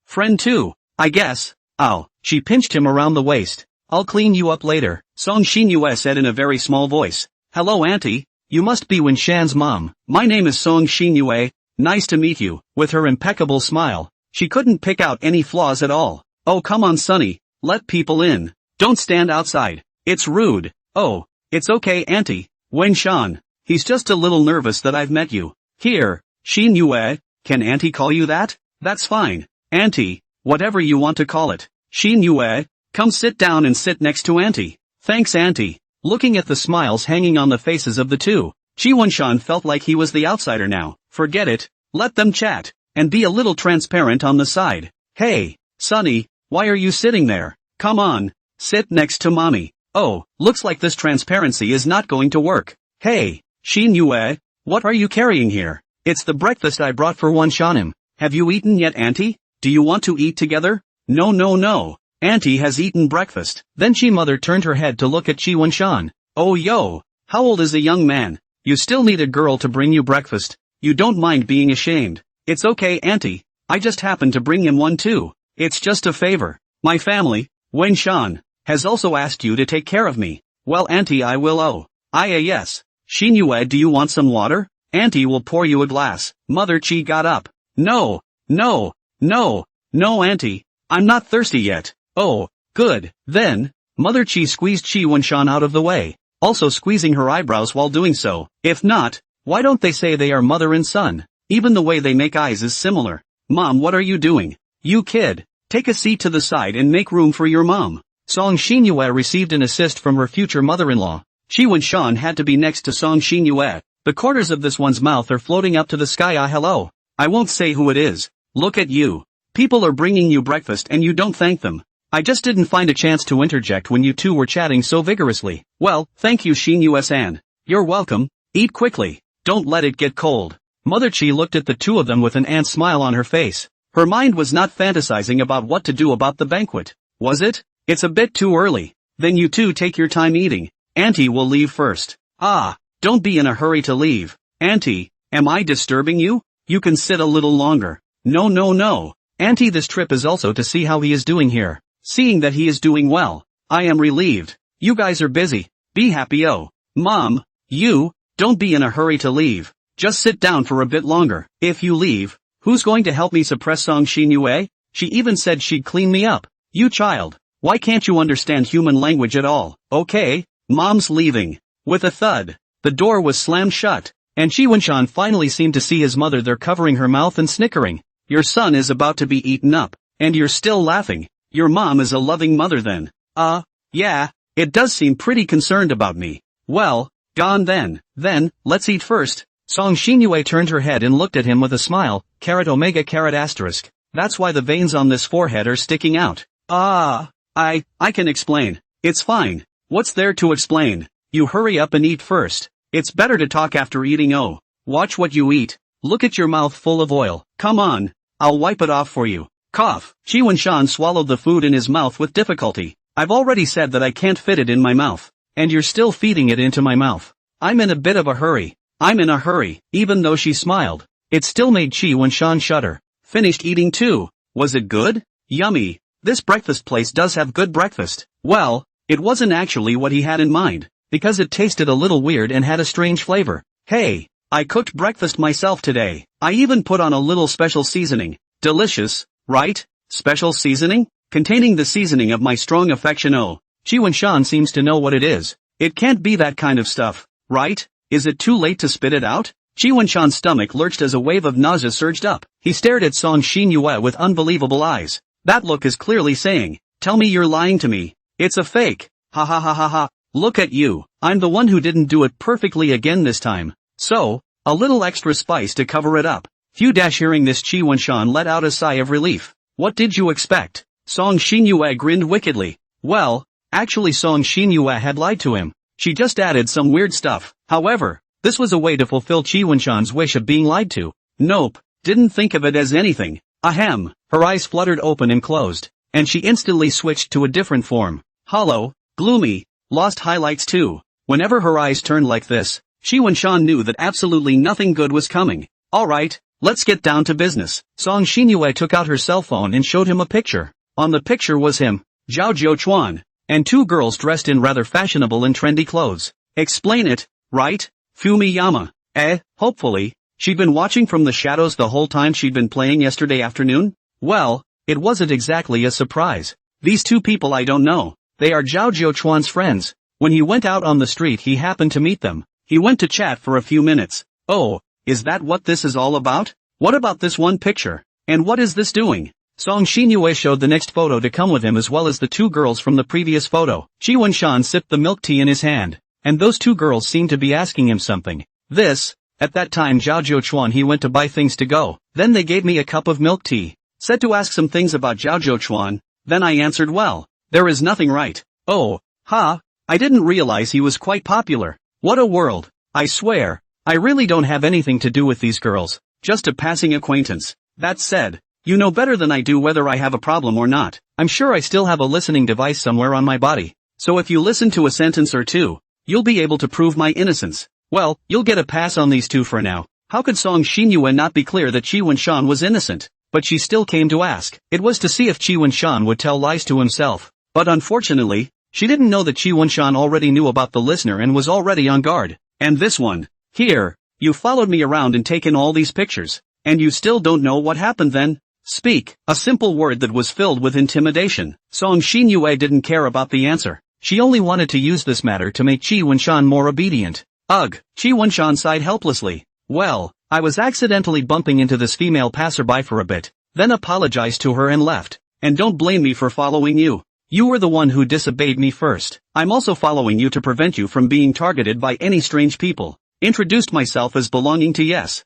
Friend too, I guess. Ow. She pinched him around the waist. I'll clean you up later, Song Xinyue said in a very small voice. Hello auntie, you must be Wen-shan's mom. My name is Song Xinyue, nice to meet you. With her impeccable smile, she couldn't pick out any flaws at all. Oh come on Sonny, let people in. Don't stand outside. It's rude. Oh, it's okay auntie. Wen-shan, he's just a little nervous that I've met you. Here, Xinyue, can auntie call you that? That's fine. Auntie, whatever you want to call it. Xinyue, come sit down and sit next to auntie. Thanks auntie. Looking at the smiles hanging on the faces of the two, Chi Wen-shan felt like he was the outsider now. Forget it, let them chat, and be a little transparent on the side. Hey, Sonny, why are you sitting there? Come on, sit next to mommy. Oh, looks like this transparency is not going to work. Hey, Xinyue, what are you carrying here? It's the breakfast I brought for Wen-shan. Have you eaten yet auntie? Do you want to eat together? No. Auntie has eaten breakfast. Then Chi mother turned her head to look at Chi Wen-shan. Oh yo, how old is a young man? You still need a girl to bring you breakfast. You don't mind being ashamed. It's okay auntie, I just happened to bring him one too. It's just a favor. My family, Wen-shan, has also asked you to take care of me. Well auntie I will. Yes. Xinyue, do you want some water? Auntie will pour you a glass. Mother Chi got up. No auntie, I'm not thirsty yet. Oh, good. Then, Mother Chi squeezed Chi Wen-shan out of the way, also squeezing her eyebrows while doing so. If not, why don't they say they are mother and son? Even the way they make eyes is similar. Mom, what are you doing? You kid, take a seat to the side and make room for your mom. Song Xinyue received an assist from her future mother-in-law. Chi Wen-shan had to be next to Song Xinyue. The corners of this one's mouth are floating up to the sky. Hello. I won't say who it is. Look at you. People are bringing you breakfast and you don't thank them. I just didn't find a chance to interject when you two were chatting so vigorously. Well, thank you Xinyue-san. You're welcome. Eat quickly. Don't let it get cold. Mother Chi looked at the two of them with an ant smile on her face. Her mind was not fantasizing about what to do about the banquet. Was it? It's a bit too early. Then you two take your time eating. Auntie will leave first. Don't be in a hurry to leave. Auntie, am I disturbing you? You can sit a little longer. No. Auntie, this trip is also to see how he is doing here. Seeing that he is doing well, I am relieved. You guys are busy. Be happy. Oh, Mom, you, don't be in a hurry to leave. Just sit down for a bit longer. If you leave, who's going to help me suppress Song Xinyue? She even said she'd clean me up. You child, Why can't you understand human language at all? Okay, mom's leaving. With a thud, the door was slammed shut, and Chi Wen-shan finally seemed to see his mother there covering her mouth and snickering. Your son is about to be eaten up, and you're still laughing. Your mom is a loving mother then. Yeah, it does seem pretty concerned about me. Well, gone then. Then, let's eat first. Song Xinyue turned her head and looked at him with a smile, carat omega carat asterisk. That's why the veins on this forehead are sticking out. I can explain. It's fine. What's there to explain? You hurry up and eat first. It's better to talk after eating. Oh, watch what you eat. Look at your mouth full of oil. Come on. I'll wipe it off for you. Cough. Chi Wen-shan swallowed the food in his mouth with difficulty. I've already said that I can't fit it in my mouth. And you're still feeding it into my mouth. I'm in a bit of a hurry. I'm in a hurry. Even though she smiled, it still made Chi Wen-shan shudder. Finished eating too. Was it good? Yummy. This breakfast place does have good breakfast. Well, it wasn't actually what he had in mind, because it tasted a little weird and had a strange flavor. Hey, I cooked breakfast myself today. I even put on a little special seasoning. Delicious, right? Special seasoning? Containing the seasoning of my strong affection. Oh, Chi Wen-shan seems to know what it is. It can't be that kind of stuff, right? Is it too late to spit it out? Chi Wen-shan's stomach lurched as a wave of nausea surged up. He stared at Song Xinyue with unbelievable eyes. That look is clearly saying, tell me you're lying to me. It's a fake. Ha ha ha ha ha. Look at you. I'm the one who didn't do it perfectly again this time. So, a little extra spice to cover it up. Hearing this, Chi Wen-shan let out a sigh of relief. What did you expect? Song Xinyue grinned wickedly. Well, actually Song Xinyue had lied to him. She just added some weird stuff. However, this was a way to fulfill Chi Wen-shan's wish of being lied to. Nope, didn't think of it as anything. Ahem. Her eyes fluttered open and closed, and she instantly switched to a different form. Hollow, gloomy, lost highlights too. Whenever her eyes turned like this, Chi Wen-shan knew that absolutely nothing good was coming. Alright, let's get down to business. Song Xinyue took out her cell phone and showed him a picture. On the picture was him, Zhao Jiuchuan, and two girls dressed in rather fashionable and trendy clothes. Explain it, right? Fumiyama. Hopefully, she'd been watching from the shadows the whole time she'd been playing yesterday afternoon? Well, it wasn't exactly a surprise. These two people I don't know. They are Zhao Jiuchuan's friends. When he went out on the street he happened to meet them. He went to chat for a few minutes. Oh, is that what this is all about? What about this one picture? And what is this doing? Song Xinyue showed the next photo to come with him as well as the two girls from the previous photo. Chi Wen-shan sipped the milk tea in his hand, and those two girls seemed to be asking him something. At that time Zhao Jiuchuan he went to buy things to go. Then they gave me a cup of milk tea. Said to ask some things about Zhao Jiuchuan. Then I answered well, there is nothing right. Oh, I didn't realize he was quite popular. What a world. I swear, I really don't have anything to do with these girls. Just a passing acquaintance. That said, you know better than I do whether I have a problem or not. I'm sure I still have a listening device somewhere on my body. So if you listen to a sentence or two, you'll be able to prove my innocence. Well, you'll get a pass on these two for now. How could Song Xinyue not be clear that Chi Wen-shan was innocent? But she still came to ask. It was to see if Chi Wen-shan would tell lies to himself. But unfortunately, she didn't know that Chi Wen-shan already knew about the listener and was already on guard. And this one. Here, you followed me around and taken all these pictures. And you still don't know what happened then? Speak. A simple word that was filled with intimidation. Song Xinyue didn't care about the answer. She only wanted to use this matter to make Chi Wen-shan more obedient. Ugh. Chi Wen-shan sighed helplessly. Well, I was accidentally bumping into this female passerby for a bit, then apologized to her and left. And don't blame me for following you. You were the one who disobeyed me first. I'm also following you to prevent you from being targeted by any strange people. Introduced myself as belonging to Yes.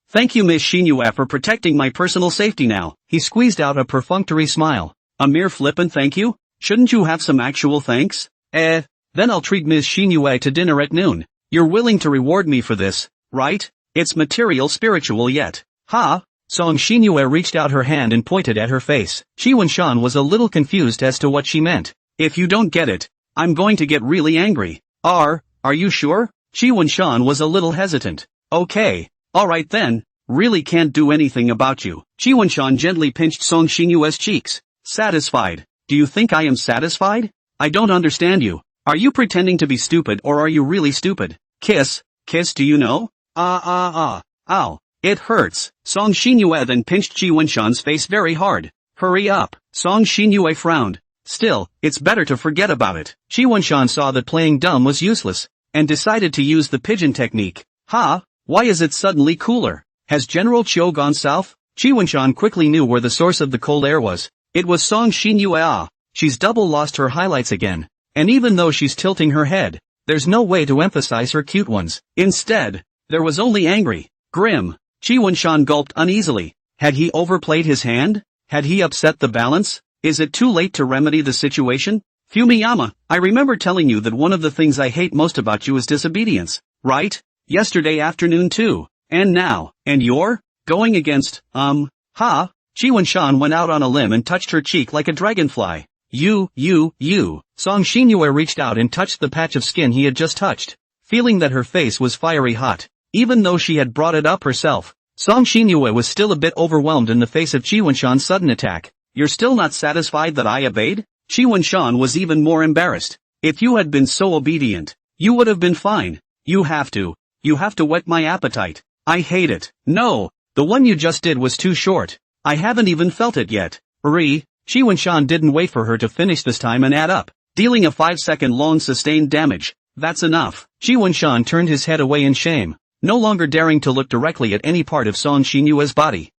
Thank you Miss Xinyue for protecting my personal safety now. He squeezed out a perfunctory smile. A mere flippant thank you? Shouldn't you have some actual thanks? Then I'll treat Ms. Xinyue to dinner at noon. You're willing to reward me for this, right? It's material spiritual yet. Song Xinyue reached out her hand and pointed at her face. Chi Wen-shan was a little confused as to what she meant. If you don't get it, I'm going to get really angry. Are you sure? Chi Wen-shan was a little hesitant. Okay, alright then, really can't do anything about you. Chi Wen-shan gently pinched Song Xinyue's cheeks. Satisfied? Do you think I am satisfied? I don't understand you. Are you pretending to be stupid or are you really stupid? Kiss, do you know? Ow. It hurts. Song Xinyue then pinched Chi Wen-shan's face very hard. Hurry up. Song Xinyue frowned. Still, it's better to forget about it. Shi Wenshan saw that playing dumb was useless, and decided to use the pigeon technique. Ha! Why is it suddenly cooler? Has General Chiu gone south? Shi Wenshan quickly knew where the source of the cold air was. It was Song Xinyue. Ah, she's double lost her highlights again. And even though she's tilting her head, there's no way to emphasize her cute ones. Instead, there was only angry, grim. Shi Wenshan gulped uneasily. Had he overplayed his hand? Had he upset the balance? Is it too late to remedy the situation? Fumiyama, I remember telling you that one of the things I hate most about you is disobedience, right? Yesterday afternoon too. And now, and you're going against, ha? Shi Wenshan went out on a limb and touched her cheek like a dragonfly. You. Song Xinyue reached out and touched the patch of skin he had just touched, feeling that her face was fiery hot. Even though she had brought it up herself, Song Xinyue was still a bit overwhelmed in the face of Shi Wenshan's sudden attack. You're still not satisfied that I obeyed? Shi Wenshan was even more embarrassed. If you had been so obedient, you would have been fine. You have to whet my appetite. I hate it. No, the one you just did was too short. I haven't even felt it yet. Shi Wenshan didn't wait for her to finish this time and add up, dealing a 5-second long sustained damage. That's enough. Shi Wenshan turned his head away in shame, no longer daring to look directly at any part of Song Xinyue's body.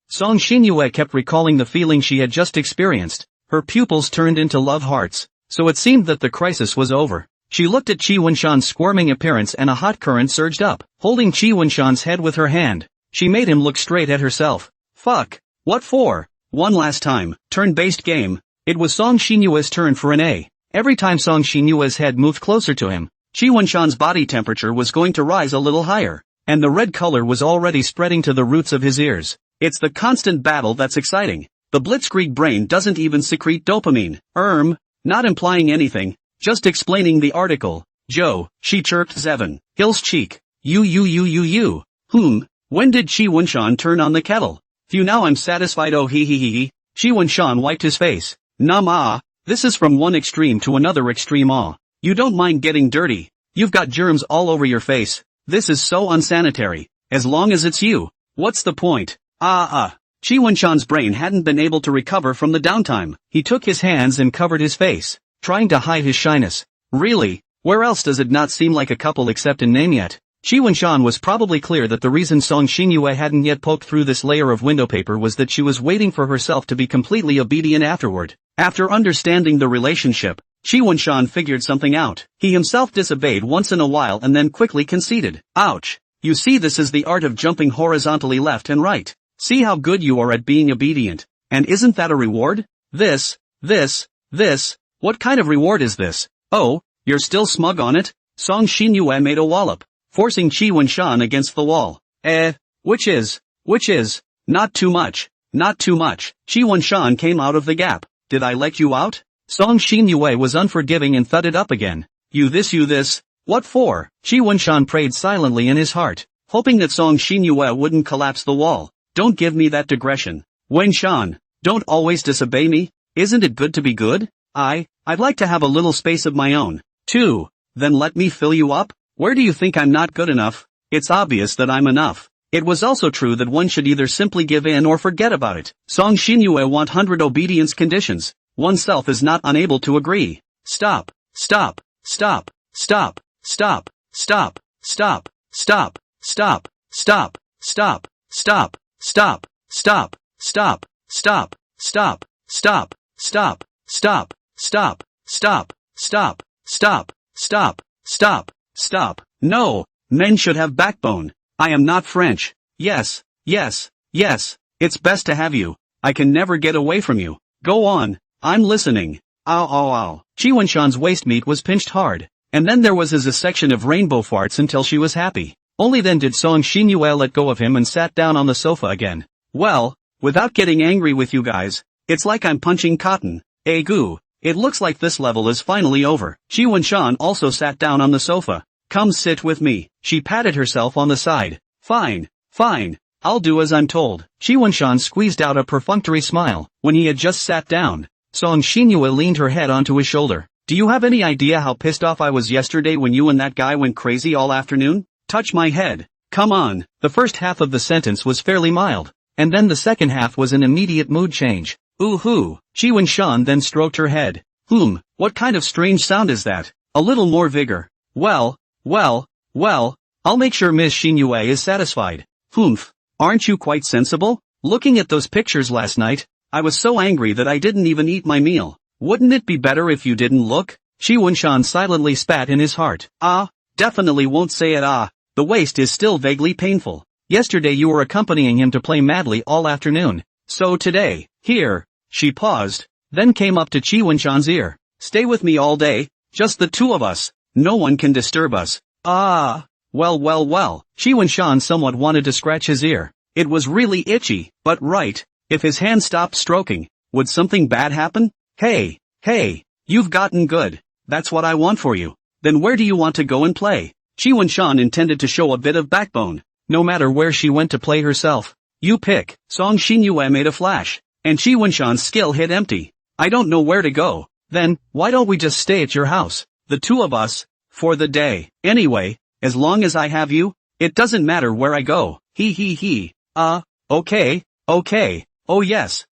Song Xinyue kept recalling the feeling she had just experienced. Her pupils turned into love hearts, so it seemed that the crisis was over. She looked at Shi Wenshan's squirming appearance and a hot current surged up. Holding Shi Wenshan's head with her hand, she made him look straight at herself. Fuck. What for? One last time. Turn-based game. It was Song Xinyue's turn for an A. Every time Song Xinyue's head moved closer to him, Shi Wenshan's body temperature was going to rise a little higher, and the red color was already spreading to the roots of his ears. It's the constant battle that's exciting. The blitzkrieg brain doesn't even secrete dopamine. Not implying anything, just explaining the article. Joe, she chirped Zevon. Hill's cheek. You. When did Shi Wenshan turn on the kettle? Phew, now I'm satisfied. Oh he. Shi Wenshan wiped his face. This is from one extreme to another extreme. You don't mind getting dirty. You've got germs all over your face. This is so unsanitary. As long as it's you. What's the point? Shi Wenshan's brain hadn't been able to recover from the downtime. He took his hands and covered his face, trying to hide his shyness. Really? Where else does it not seem like a couple except in name yet? Shi Wenshan was probably clear that the reason Song Xinyue hadn't yet poked through this layer of window paper was that she was waiting for herself to be completely obedient afterward. After understanding the relationship, Shi Wenshan figured something out. He himself disobeyed once in a while and then quickly conceded. Ouch. You see, this is the art of jumping horizontally left and right. See how good you are at being obedient. And isn't that a reward? This. What kind of reward is this? Oh, you're still smug on it? Song Xinyue made a wallop, forcing Shi Wenshan against the wall. Which is? Not too much. Shi Wenshan came out of the gap. Did I let you out? Song Xinyue was unforgiving and thudded up again. You this. What for? Shi Wenshan prayed silently in his heart, hoping that Song Xinyue wouldn't collapse the wall. Don't give me that digression. Wenshan, don't always disobey me. Isn't it good to be good? I'd like to have a little space of my own, too. Then let me fill you up? Where do you think I'm not good enough? It's obvious that I'm enough. It was also true that one should either simply give in or forget about it. Song Xinyue 100 obedience conditions. Oneself is not unable to agree. Stop. No, men should have backbone. I am not French. Yes. It's best to have you. I can never get away from you. Go on. I'm listening. Ow. Shi Wenshan's waist meat was pinched hard, and then there was a section of rainbow farts until she was happy. Only then did Song Xinyue let go of him and sat down on the sofa again. Well, without getting angry with you guys, it's like I'm punching cotton. Goo. It looks like this level is finally over. Shi Wenshan also sat down on the sofa. Come sit with me. She patted herself on the side. Fine. I'll do as I'm told. Shi Wenshan squeezed out a perfunctory smile. When he had just sat down, Song Xinyue leaned her head onto his shoulder. Do you have any idea how pissed off I was yesterday when you and that guy went crazy all afternoon? Touch my head. Come on. The first half of the sentence was fairly mild, and then the second half was an immediate mood change. Ooh hoo. Chi Wen-shan then stroked her head. What kind of strange sound is that? A little more vigor. Well, I'll make sure Miss Xinyue is satisfied. Aren't you quite sensible? Looking at those pictures last night, I was so angry that I didn't even eat my meal. Wouldn't it be better if you didn't look? Chi Wen-shan silently spat in his heart. Definitely won't say it. The waist is still vaguely painful. Yesterday you were accompanying him to play madly all afternoon. So today, here. She paused, then came up to Chi Wen-shan's ear. Stay with me all day, just the two of us. No one can disturb us. Well. Chi Wen-shan somewhat wanted to scratch his ear. It was really itchy, but right. If his hand stopped stroking, would something bad happen? Hey, you've gotten good. That's what I want for you. Then where do you want to go and play? Chi Wen-shan intended to show a bit of backbone. No matter where she went to play herself. You pick. Song Xinyue made a flash, and Chi Wen-shan's skill hit empty. I don't know where to go. Then, why don't we just stay at your house? The two of us. For the day. Anyway, as long as I have you, it doesn't matter where I go. Okay. Oh yes.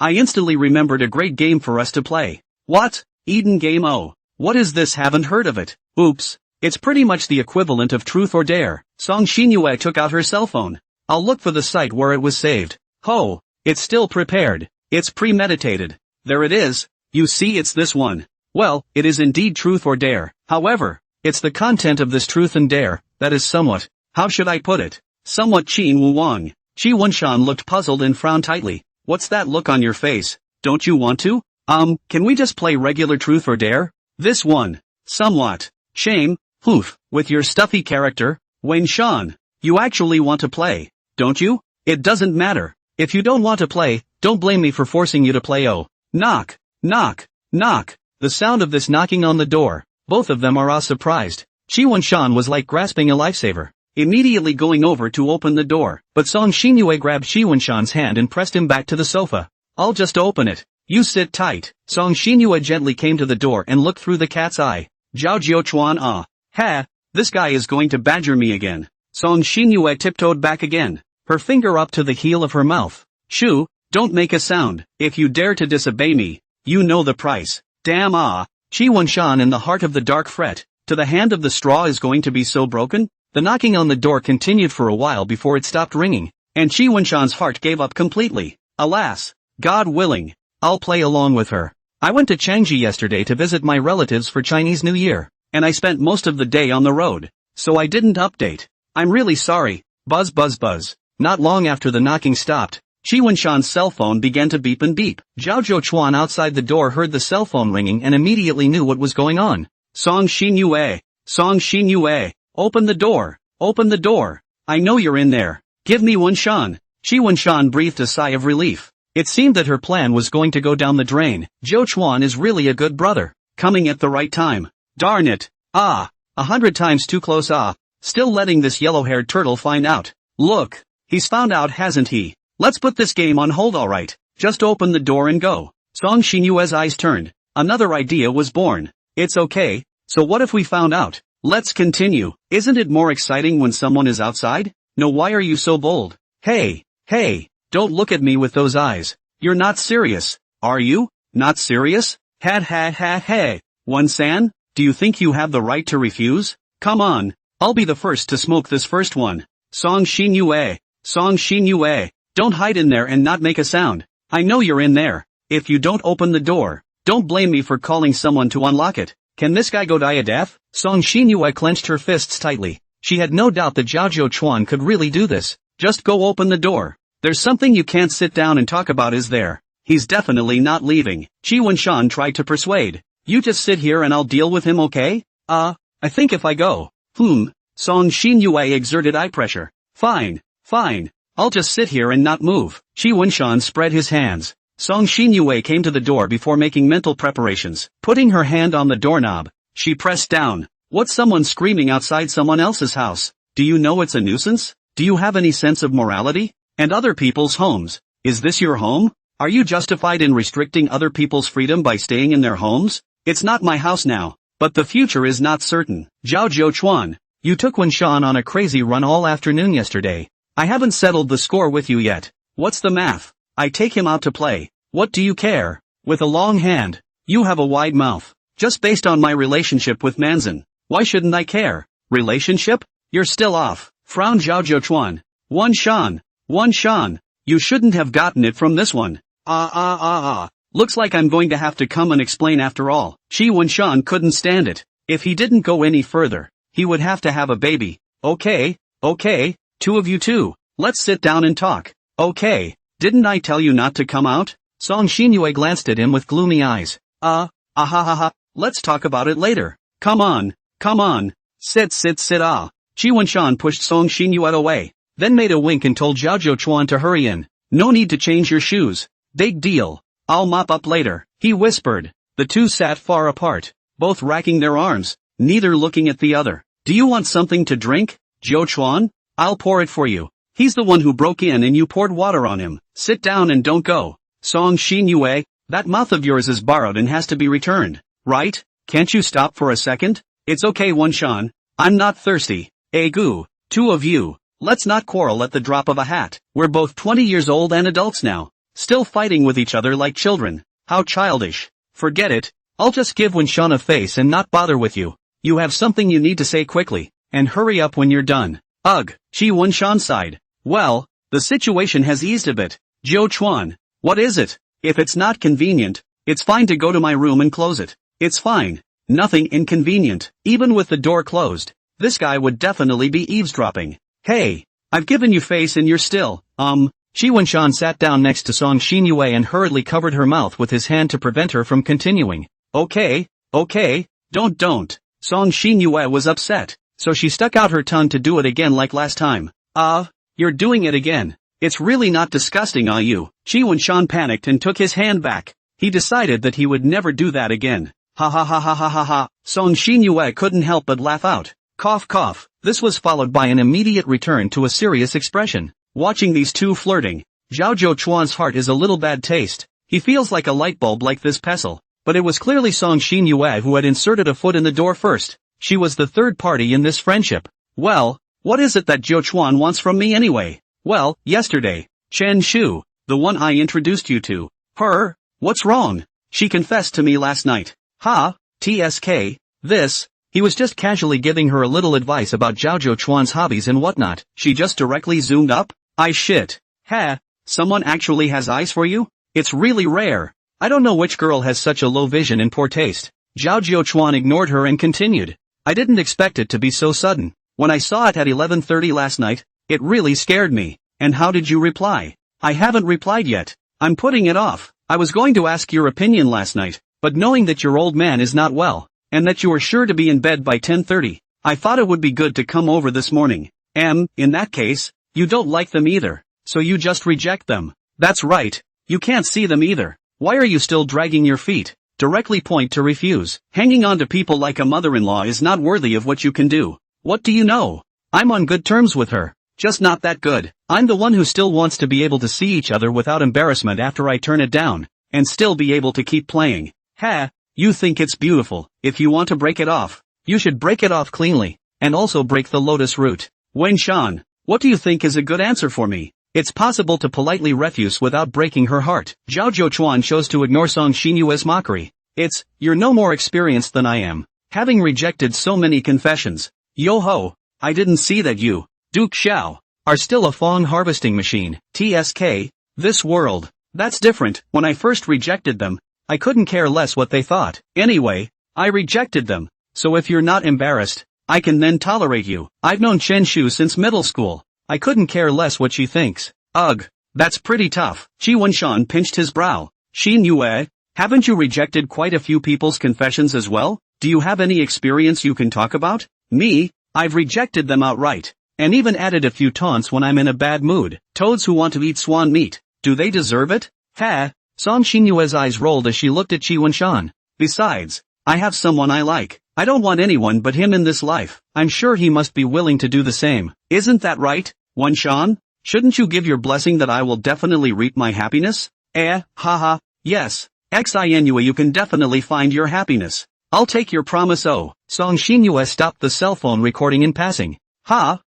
I instantly remembered a great game for us to play. What? Eden game? Oh. What is this? Haven't heard of it. Oops. It's pretty much the equivalent of Truth or Dare. Song Xinyue took out her cell phone. I'll look for the site where it was saved. It's still prepared. It's premeditated. There it is. You see, it's this one. Well, it is indeed Truth or Dare. However, it's the content of this Truth and Dare that is somewhat, how should I put it? Somewhat Qin Wu Wang. Chi Wen-shan looked puzzled and frowned tightly. What's that look on your face? Don't you want to? Can we just play regular Truth or Dare? This one. Somewhat. Shame. With your stuffy character, Wen-shan. You actually want to play, don't you? It doesn't matter. If you don't want to play, don't blame me for forcing you to play. Oh. Knock. The sound of this knocking on the door. Both of them are surprised. Chi Wen-shan was like grasping a lifesaver. Immediately going over to open the door, but Song Xinyue grabbed Chi Wen-shan's hand and pressed him back to the sofa. I'll just open it. You sit tight. Song Xinyue gently came to the door and looked through the cat's eye. Zhao Jiuchuan. This guy is going to badger me again. Song Xinyue tiptoed back again, her finger up to the heel of her mouth. Shoo, don't make a sound. If you dare to disobey me, you know the price. Damn. Chi Wen-shan in the heart of the dark fret. To the hand of the straw is going to be so broken? The knocking on the door continued for a while before it stopped ringing, and Chi Wen-shan's heart gave up completely. Alas, God willing, I'll play along with her. I went to Changji yesterday to visit my relatives for Chinese New Year, and I spent most of the day on the road, so I didn't update. I'm really sorry. Buzz. Not long after the knocking stopped, Chi Wen-shan's cell phone began to beep and beep. Zhao Jiuchuan outside the door heard the cell phone ringing and immediately knew what was going on. Song Xinyue. Open the door. I know you're in there. Give me Wen-shan. Chi Wen-shan breathed a sigh of relief. It seemed that her plan was going to go down the drain. Jiuchuan is really a good brother. Coming at the right time. Darn it. 100 times too close. Still letting this yellow-haired turtle find out. Look. He's found out, hasn't he? Let's put this game on hold, alright. Just open the door and go. Song Xinyue's eyes turned. Another idea was born. It's okay. So what if we found out? Let's continue. Isn't it more exciting when someone is outside? No, why are you so bold? Hey, don't look at me with those eyes. You're not serious, are you? Not serious? Hey. Wen-san, do you think you have the right to refuse? Come on, I'll be the first to smoke this first one. Song Xinyue, don't hide in there and not make a sound. I know you're in there. If you don't open the door, don't blame me for calling someone to unlock it. Can this guy go die a death? Song Xinyue clenched her fists tightly. She had no doubt that Zhao Jiuchuan could really do this. Just go open the door. There's something you can't sit down and talk about, is there? He's definitely not leaving. Chi Wen-shan tried to persuade. You just sit here and I'll deal with him, okay? I think if I go. Song Xinyue exerted eye pressure. Fine. I'll just sit here and not move. Chi Wen-shan spread his hands. Song Xinyue came to the door before making mental preparations. Putting her hand on the doorknob, she pressed down. What's someone screaming outside someone else's house? Do you know it's a nuisance? Do you have any sense of morality? And other people's homes. Is this your home? Are you justified in restricting other people's freedom by staying in their homes? It's not my house now, but the future is not certain. Zhao Jiuchuan, you took Wen-shan on a crazy run all afternoon yesterday. I haven't settled the score with you yet. What's the math? I take him out to play. What do you care? With a long hand. You have a wide mouth. Just based on my relationship with Manzan. Why shouldn't I care? Relationship? You're still off. Frown Zhao Chuan. One Shan. You shouldn't have gotten it from this one. Looks like I'm going to have to come and explain after all. Shi Wanshan couldn't stand it. If he didn't go any further, he would have to have a baby. Okay, two of you too. Let's sit down and talk. Okay, didn't I tell you not to come out? Song Xinyue glanced at him with gloomy eyes. Let's talk about it later. Come on. Sit. Shi Wanshan pushed Song Xinyue away, then made a wink and told Zhao Chuan to hurry in. No need to change your shoes. Big deal. I'll mop up later, he whispered. The two sat far apart, both racking their arms, neither looking at the other. Do you want something to drink, Zhao Chuan? I'll pour it for you. He's the one who broke in and you poured water on him. Sit down and don't go. Song Xinyue, that mouth of yours is borrowed and has to be returned, right? Can't you stop for a second? It's okay Wanshan, I'm not thirsty. Gu, two of you, let's not quarrel at the drop of a hat. We're both 20 years old and adults now. Still fighting with each other like children. How childish. Forget it. I'll just give Wanshan a face and not bother with you. You have something you need to say quickly, and hurry up when you're done. Ugh, Shi Wanshan sighed. Well, the situation has eased a bit. Zhao Chuan, what is it? If it's not convenient, it's fine to go to my room and close it. It's fine. Nothing inconvenient. Even with the door closed, this guy would definitely be eavesdropping. Hey, I've given you face and you're still, Shi Wanshan sat down next to Song Xinyue and hurriedly covered her mouth with his hand to prevent her from continuing. Okay, don't. Song Xinyue was upset, so she stuck out her tongue to do it again like last time. You're doing it again. It's really not disgusting, are you? Shi Wanshan panicked and took his hand back. He decided that he would never do that again. Ha. Song Xinyue couldn't help but laugh out. Cough. This was followed by an immediate return to a serious expression. Watching these two flirting, Zhao Chuan's heart is a little bad taste. He feels like a light bulb like this pestle. But it was clearly Song Xinyue who had inserted a foot in the door first. She was the third party in this friendship. Well, what is it that Zhao Chuan wants from me anyway? Well, yesterday, Chen Shu, the one I introduced you to. Her? What's wrong? She confessed to me last night. TSK, this. He was just casually giving her a little advice about Zhao Chuan's hobbies and whatnot. She just directly zoomed up. Shit. Someone actually has eyes for you? It's really rare. I don't know which girl has such a low vision and poor taste. Zhao Chuan ignored her and continued. I didn't expect it to be so sudden. When I saw it at 11:30 last night, it really scared me. And how did you reply? I haven't replied yet. I'm putting it off. I was going to ask your opinion last night, but knowing that your old man is not well, and that you were sure to be in bed by 10:30, I thought it would be good to come over this morning. In that case, you don't like them either, so you just reject them. That's right. You can't see them either. Why are you still dragging your feet? Directly point to refuse. Hanging on to people like a mother-in-law is not worthy of what you can do. What do you know? I'm on good terms with her. Just not that good. I'm the one who still wants to be able to see each other without embarrassment after I turn it down, and still be able to keep playing. You think it's beautiful. If you want to break it off, you should break it off cleanly, and also break the lotus root. Wanshan, what do you think is a good answer for me? It's possible to politely refuse without breaking her heart. Zhao Chuan chose to ignore Song Xinyue's mockery. You're no more experienced than I am, having rejected so many confessions. Yo-ho, I didn't see that you, Duke Xiao, are still a Fong harvesting machine. TSK, this world, that's different. When I first rejected them, I couldn't care less what they thought. Anyway, I rejected them, so if you're not embarrassed, I can then tolerate you. I've known Chen Shu since middle school. I couldn't care less what she thinks. Ugh, that's pretty tough. Shi Wanshan pinched his brow. Xinyue, haven't you rejected quite a few people's confessions as well? Do you have any experience you can talk about? Me, I've rejected them outright, and even added a few taunts when I'm in a bad mood. Toads who want to eat swan meat, do they deserve it? Song Xinyue's eyes rolled as she looked at Shi Wanshan. Besides, I have someone I like. I don't want anyone but him in this life. I'm sure he must be willing to do the same. Isn't that right, Wanshan? Shouldn't you give your blessing that I will definitely reap my happiness? Yes. Xinue, you can definitely find your happiness. I'll take your promise. Song Xinyue stopped the cell phone recording in passing.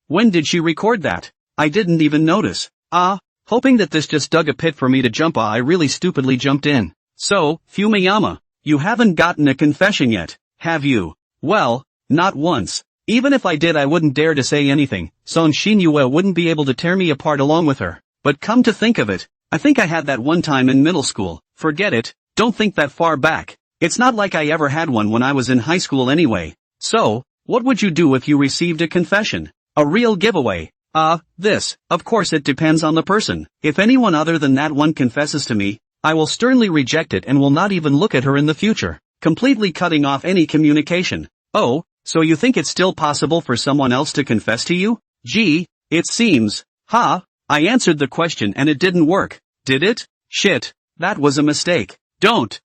When did she record that? I didn't even notice. Hoping that this just dug a pit for me to jump I really stupidly jumped in. So, Fumiyama, you haven't gotten a confession yet, have you? Well, not once. Even if I did I wouldn't dare to say anything, Son Shinyue wouldn't be able to tear me apart along with her. But come to think of it, I think I had that one time in middle school. Forget it, don't think that far back. It's not like I ever had one when I was in high school anyway. So, what would you do if you received a confession? A real giveaway. Of course it depends on the person. If anyone other than that one confesses to me, I will sternly reject it and will not even look at her in the future, completely cutting off any communication. Oh, so you think it's still possible for someone else to confess to you? Gee, it seems. I answered the question and it didn't work. Did it? Shit, that was a mistake. Don't.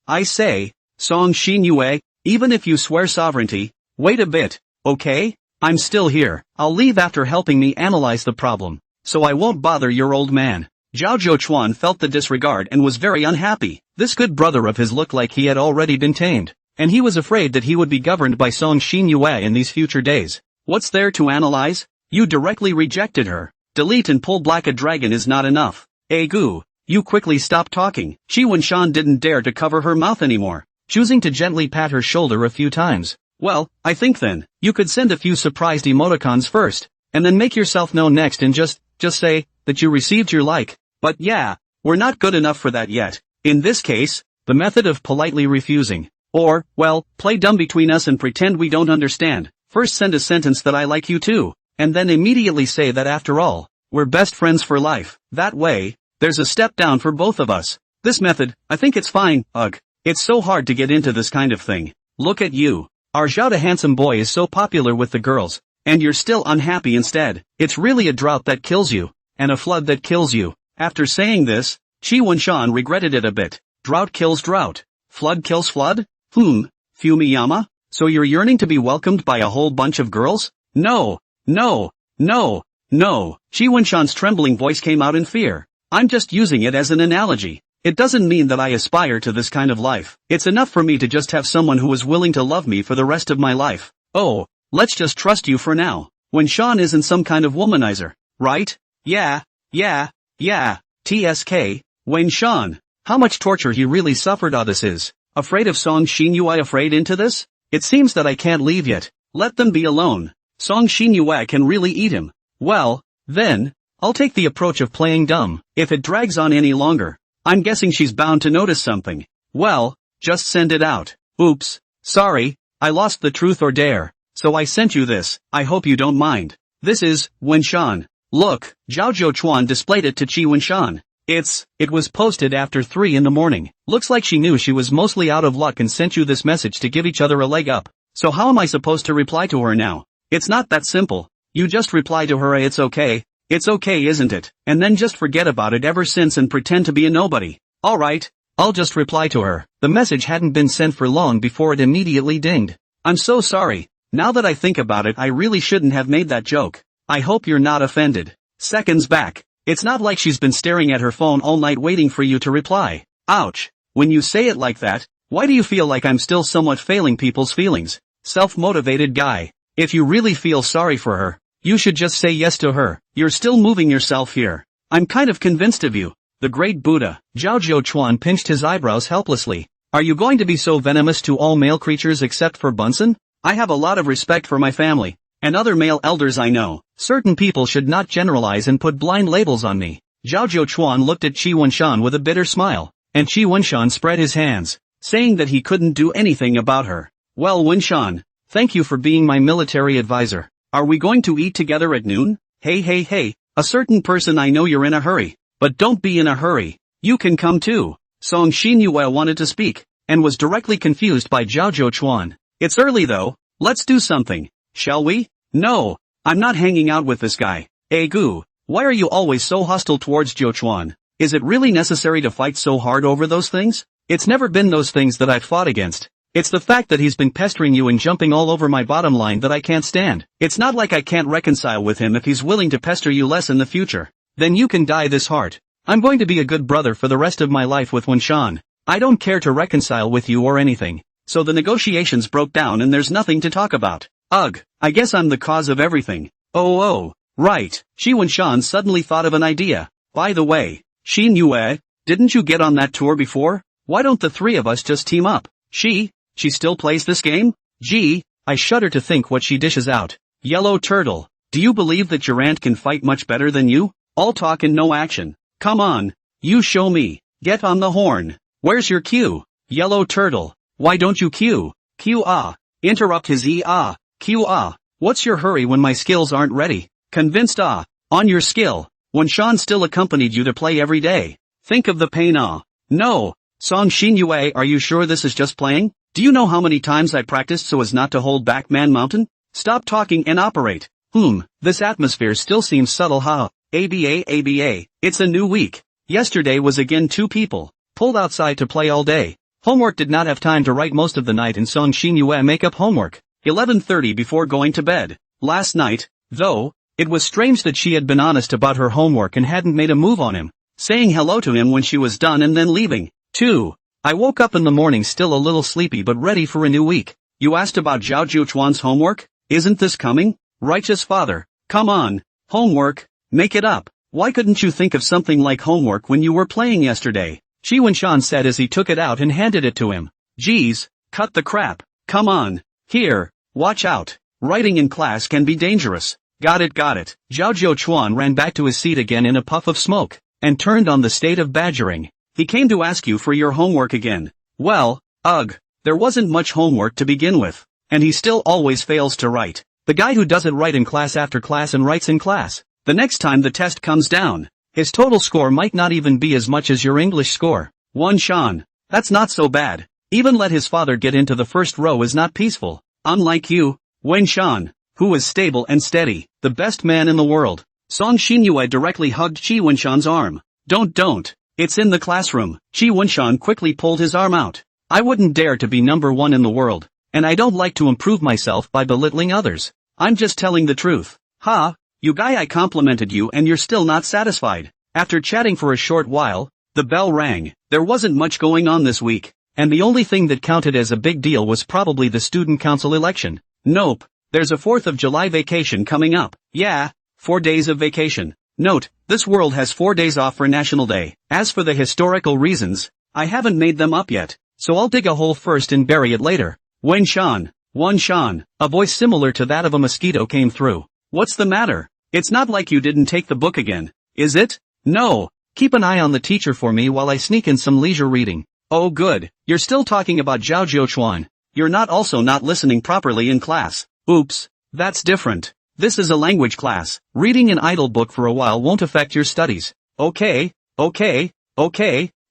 I say, Song Shinyue, even if you swear sovereignty, wait a bit, okay? I'm still here. I'll leave after helping me analyze the problem, so I won't bother your old man. Zhao Zhouchuan felt the disregard and was very unhappy. This good brother of his looked like he had already been tamed, and he was afraid that he would be governed by Song Shinyue in these future days. What's there to analyze? You directly rejected her. Delete and pull black a dragon is not enough. Goo, you quickly stop talking. Qi Wenshan didn't dare to cover her mouth anymore, choosing to gently pat her shoulder a few times. Well, I think then, you could send a few surprised emoticons first, and then make yourself known next and just say, that you received your like. But yeah, we're not good enough for that yet. In this case, the method of politely refusing. Or, well, play dumb between us and pretend we don't understand. First send a sentence that I like you too, and then immediately say that after all, we're best friends for life. That way, there's a step down for both of us. This method, I think it's fine. Ugh. It's so hard to get into this kind of thing. Look at you. Our Zhao the handsome boy is so popular with the girls, and you're still unhappy instead. It's really a drought that kills you, and a flood that kills you. After saying this, Qi Wenshan regretted it a bit. Drought kills drought. Flood kills flood? Fumiyama? So you're yearning to be welcomed by a whole bunch of girls? No. Qi Wenshan's trembling voice came out in fear. I'm just using it as an analogy. It doesn't mean that I aspire to this kind of life. It's enough for me to just have someone who is willing to love me for the rest of my life. Oh, let's just trust you for now. Wenshan isn't some kind of womanizer, right? Yeah. TSK, Wenshan. How much torture he really suffered. This is. Afraid of Song Shinyue afraid into this? It seems that I can't leave yet. Let them be alone. Song Shinyue can really eat him. Well, then, I'll take the approach of playing dumb. If it drags on any longer, I'm guessing she's bound to notice something. Well, just send it out. Oops, sorry, I lost the truth or dare, so I sent you this. I hope you don't mind. This is, Wenshan. Look, Zhao Zhouchuan displayed it to Qi Wenshan. It was posted after 3 in the morning. Looks like she knew she was mostly out of luck and sent you this message to give each other a leg up. So how am I supposed to reply to her now? It's not that simple. You just reply to her it's okay. It's okay, isn't it? And then just forget about it ever since and pretend to be a nobody. Alright, I'll just reply to her. The message hadn't been sent for long before it immediately dinged. I'm so sorry. Now that I think about it I really shouldn't have made that joke. I hope you're not offended. Seconds back. It's not like she's been staring at her phone all night waiting for you to reply. Ouch. When you say it like that, why do you feel like I'm still somewhat failing people's feelings? Self-motivated guy. If you really feel sorry for her, you should just say yes to her. You're still moving yourself here. I'm kind of convinced of you. The great Buddha. Zhao Zhouchuan pinched his eyebrows helplessly. Are you going to be so venomous to all male creatures except for Bunsen? I have a lot of respect for my family, and other male elders I know. Certain people should not generalize and put blind labels on me. Zhao Zhouchuan looked at Qi Wenshan with a bitter smile, and Qi Wenshan spread his hands, saying that he couldn't do anything about her. Well Wenshan, thank you for being my military advisor. Are we going to eat together at noon? Hey, a certain person I know you're in a hurry, but don't be in a hurry. You can come too. Song Shinyue wanted to speak, and was directly confused by Zhao Zhouchuan. It's early though, let's do something, shall we? No, I'm not hanging out with this guy. Goo, why are you always so hostile towards Zhouchuan? Is it really necessary to fight so hard over those things? It's never been those things that I've fought against. It's the fact that he's been pestering you and jumping all over my bottom line that I can't stand. It's not like I can't reconcile with him if he's willing to pester you less in the future. Then you can die this heart. I'm going to be a good brother for the rest of my life with Wenshan. I don't care to reconcile with you or anything. so the negotiations broke down and there's nothing to talk about. Ugh, I guess I'm the cause of everything. Oh, right. Shi Wenshan suddenly thought of an idea. By the way, Xin Yue, didn't you get on that tour before? Why don't the three of us just team up? She still plays this game? Gee, I shudder to think what she dishes out. Yellow Turtle, do you believe that your aunt can fight much better than you? All talk and no action. Come on, you show me. Get on the horn. Where's your cue? Yellow Turtle, why don't you cue? Cue interrupt his cue What's your hurry when my skills aren't ready? Convinced on your skill. When Sean still accompanied you to play every day. Think of the pain No. Song Xinyue, are you sure this is just playing? Do you know how many times I practiced so as not to hold back Man Mountain? Stop talking and operate. This atmosphere still seems subtle ABA, it's a new week. Yesterday was again 2 people, pulled outside to play all day. Homework did not have time to write most of the night and Song Xinyue make up homework. 11:30 before going to bed. Last night, though, it was strange that she had been honest about her homework and hadn't made a move on him, saying hello to him when she was done and then leaving. 2. I woke up in the morning still a little sleepy but ready for a new week. You asked about Zhao Jiuchuan's homework? Isn't this coming? Righteous father, come on, homework, make it up. Why couldn't you think of something like homework when you were playing yesterday? Shi Wenshan said as he took it out and handed it to him. Geez, cut the crap. Come on. Here, watch out. Writing in class can be dangerous. Got it. Zhao Jiuchuan ran back to his seat again in a puff of smoke, and turned on the state of badgering. He came to ask you for your homework again. Well, there wasn't much homework to begin with. And he still always fails to write. The guy who doesn't write in class after class and writes in class. The next time the test comes down, his total score might not even be as much as your English score. Shan, that's not so bad. Even let his father get into the first row is not peaceful. Unlike you, Shan, who is stable and steady, the best man in the world. Song Xinyue directly hugged Shi Wenshan's arm. Don't. It's in the classroom. Shi Wenshan quickly pulled his arm out. I wouldn't dare to be number 1 in the world. And I don't like to improve myself by belittling others. I'm just telling the truth. You guy, I complimented you and you're still not satisfied. After chatting for a short while, the bell rang. There wasn't much going on this week. And the only thing that counted as a big deal was probably the student council election. Nope. There's a 4th of July vacation coming up. Yeah, 4 days of vacation. Note, this world has 4 days off for National Day. As for the historical reasons, I haven't made them up yet. So I'll dig a hole first and bury it later. Shan, a voice similar to that of a mosquito came through. What's the matter? It's not like you didn't take the book again, is it? No. Keep an eye on the teacher for me while I sneak in some leisure reading. Oh good, you're still talking about Zhao Jiuchuan. You're not listening properly in class. Oops, that's different. This is a language class. Reading an idle book for a while won't affect your studies. Okay.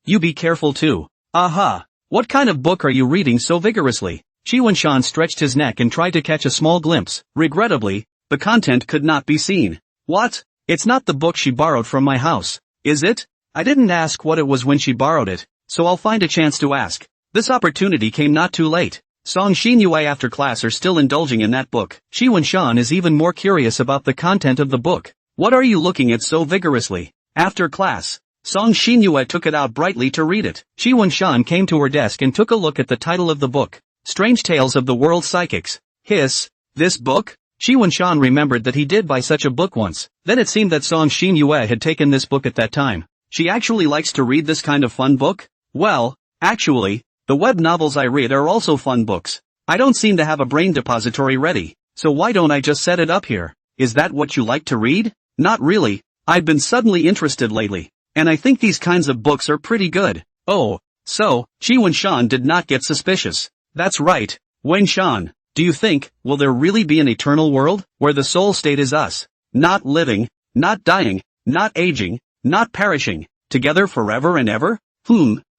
You be careful too. What kind of book are you reading so vigorously? Shi Wenshan stretched his neck and tried to catch a small glimpse. Regrettably, the content could not be seen. What? It's not the book she borrowed from my house, is it? I didn't ask what it was when she borrowed it, so I'll find a chance to ask. This opportunity came not too late. Song Xinyue after class are still indulging in that book. Shi Wenshan is even more curious about the content of the book. What are you looking at so vigorously? After class, Song Xinyue took it out brightly to read it. Shi Wenshan came to her desk and took a look at the title of the book. Strange Tales of the World Psychics. This book? Shi Wenshan remembered that he did buy such a book once. Then it seemed that Song Xinyue had taken this book at that time. She actually likes to read this kind of fun book? Well, actually, the web novels I read are also fun books. I don't seem to have a brain depository ready, so why don't I just set it up here? Is that what you like to read? Not really. I've been suddenly interested lately, and I think these kinds of books are pretty good. Oh, so, Shi Wenshan did not get suspicious. That's right, Wenshan. Do you think, will there really be an eternal world, where the soul state is us? Not living, not dying, not aging, not perishing, together forever and ever?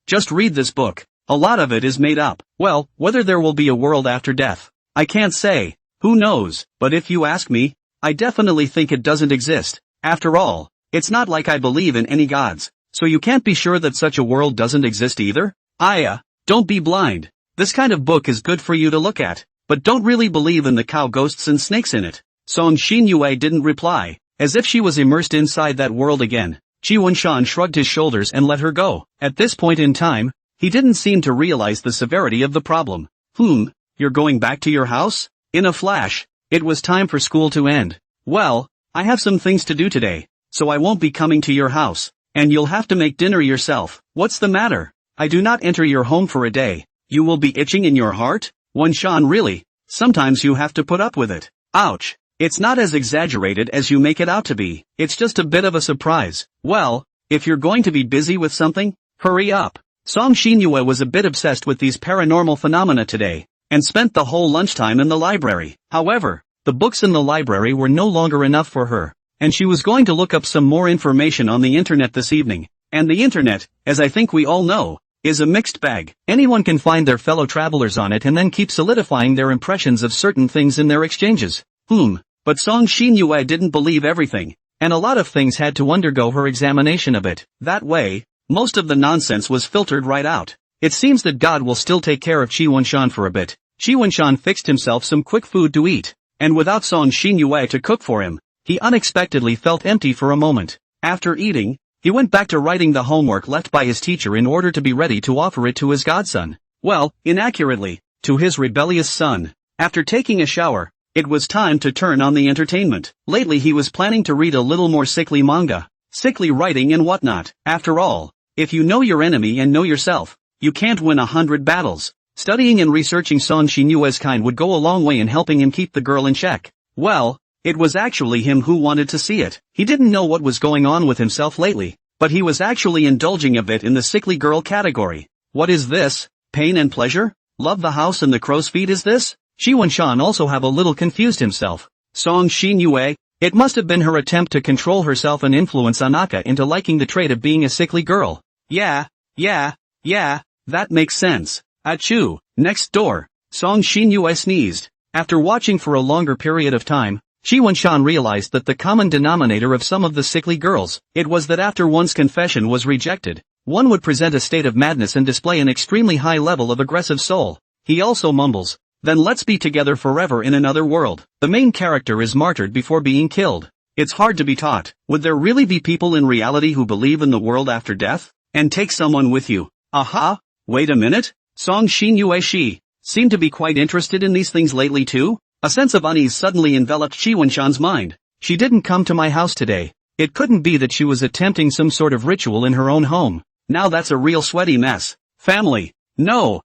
Just read this book. A lot of it is made up. Well, whether there will be a world after death, I can't say. Who knows? But if you ask me, I definitely think it doesn't exist. After all, it's not like I believe in any gods, so you can't be sure that such a world doesn't exist either? Don't be blind. This kind of book is good for you to look at, but don't really believe in the cow ghosts and snakes in it. Song Xinyue didn't reply, as if she was immersed inside that world again. Shi Wenshan shrugged his shoulders and let her go. At this point in time, he didn't seem to realize the severity of the problem. You're going back to your house? In a flash, it was time for school to end. Well, I have some things to do today, so I won't be coming to your house, and you'll have to make dinner yourself. What's the matter? I do not enter your home for a day. You will be itching in your heart? Won-chan, really? Sometimes you have to put up with it. Ouch. It's not as exaggerated as you make it out to be. It's just a bit of a surprise. Well, if you're going to be busy with something, hurry up. Song Shinyue was a bit obsessed with these paranormal phenomena today, and spent the whole lunchtime in the library. However, the books in the library were no longer enough for her, and she was going to look up some more information on the internet this evening. And the internet, as I think we all know, is a mixed bag. Anyone can find their fellow travelers on it and then keep solidifying their impressions of certain things in their exchanges. But Song Shinyue didn't believe everything, and a lot of things had to undergo her examination of it. That way, most of the nonsense was filtered right out. It seems that God will still take care of Chi Won-shan for a bit. Chi Won-shan fixed himself some quick food to eat, and without Song Shinyue to cook for him, he unexpectedly felt empty for a moment. After eating, he went back to writing the homework left by his teacher in order to be ready to offer it to his godson. Well, inaccurately, to his rebellious son. After taking a shower, it was time to turn on the entertainment. Lately he was planning to read a little more sickly manga, sickly writing and whatnot. After all, if you know your enemy and know yourself, you can't win 100 battles. Studying and researching Song Shinyue's kind would go a long way in helping him keep the girl in check. Well, it was actually him who wanted to see it. He didn't know what was going on with himself lately, but he was actually indulging a bit in the sickly girl category. What is this? Pain and pleasure? Love the house and the crow's feet is this? Chi Won-shan also have a little confused himself. Song Shinyue, it must have been her attempt to control herself and influence Anaka into liking the trait of being a sickly girl. Yeah, that makes sense. Achoo, next door. Song Shinyue sneezed. After watching for a longer period of time, Chi Won-shan realized that the common denominator of some of the sickly girls, it was that after one's confession was rejected, one would present a state of madness and display an extremely high level of aggressive soul. He also mumbles, "Then let's be together forever in another world." The main character is martyred before being killed. It's hard to be taught. Would there really be people in reality who believe in the world after death? And take someone with you? Aha! Wait a minute? Song Shinyue seemed to be quite interested in these things lately too? A sense of unease suddenly enveloped Chi Won-shan's mind. She didn't come to my house today. It couldn't be that she was attempting some sort of ritual in her own home. Now that's a real sweaty mess. Family. No.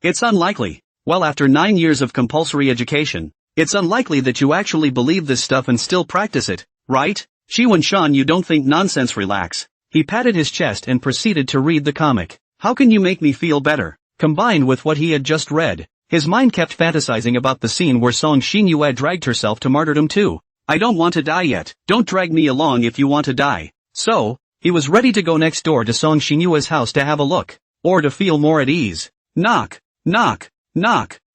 It's unlikely. Well, after 9 years of compulsory education, it's unlikely that you actually believe this stuff and still practice it, right? Chi Won-shan, you don't think nonsense. Relax. He patted his chest and proceeded to read the comic. How can you make me feel better? Combined with what he had just read, his mind kept fantasizing about the scene where Song Shinyue dragged herself to martyrdom too. I don't want to die yet. Don't drag me along if you want to die. So, he was ready to go next door to Song Shinyue's house to have a look, or to feel more at ease. Knock.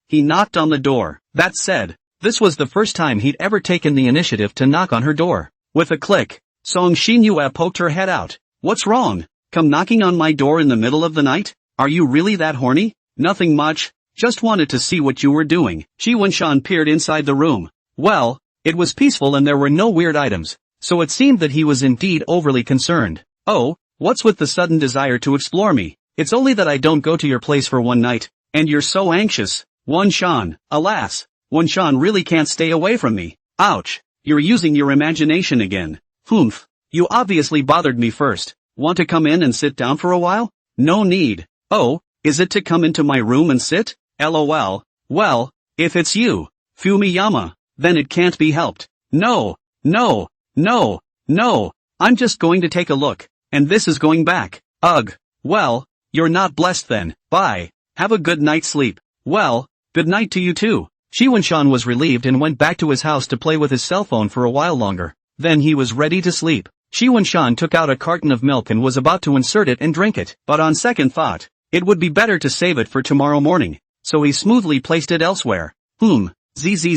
He knocked on the door. That said, this was the first time he'd ever taken the initiative to knock on her door. With a click, Song Shinyue poked her head out. What's wrong? Come knocking on my door in the middle of the night? Are you really that horny? Nothing much. Just wanted to see what you were doing. Chi Won-shan peered inside the room. Well, it was peaceful and there were no weird items, so it seemed that he was indeed overly concerned. Oh, what's with the sudden desire to explore me? It's only that I don't go to your place for one night, and you're so anxious. Won-shan, alas, Won-shan really can't stay away from me. Ouch, you're using your imagination again. You obviously bothered me first. Want to come in and sit down for a while? No need. Oh, is it to come into my room and sit? LOL. Well, if it's you, Fumiyama, then it can't be helped. No. I'm just going to take a look, and this is going back. Ugh. Well, you're not blessed then. Bye. Have a good night's sleep. Well, good night to you too. Chi Won-shan was relieved and went back to his house to play with his cell phone for a while longer. Then he was ready to sleep. Chi Won-shan took out a carton of milk and was about to insert it and drink it. But on second thought, it would be better to save it for tomorrow morning. So he smoothly placed it elsewhere. Zzz.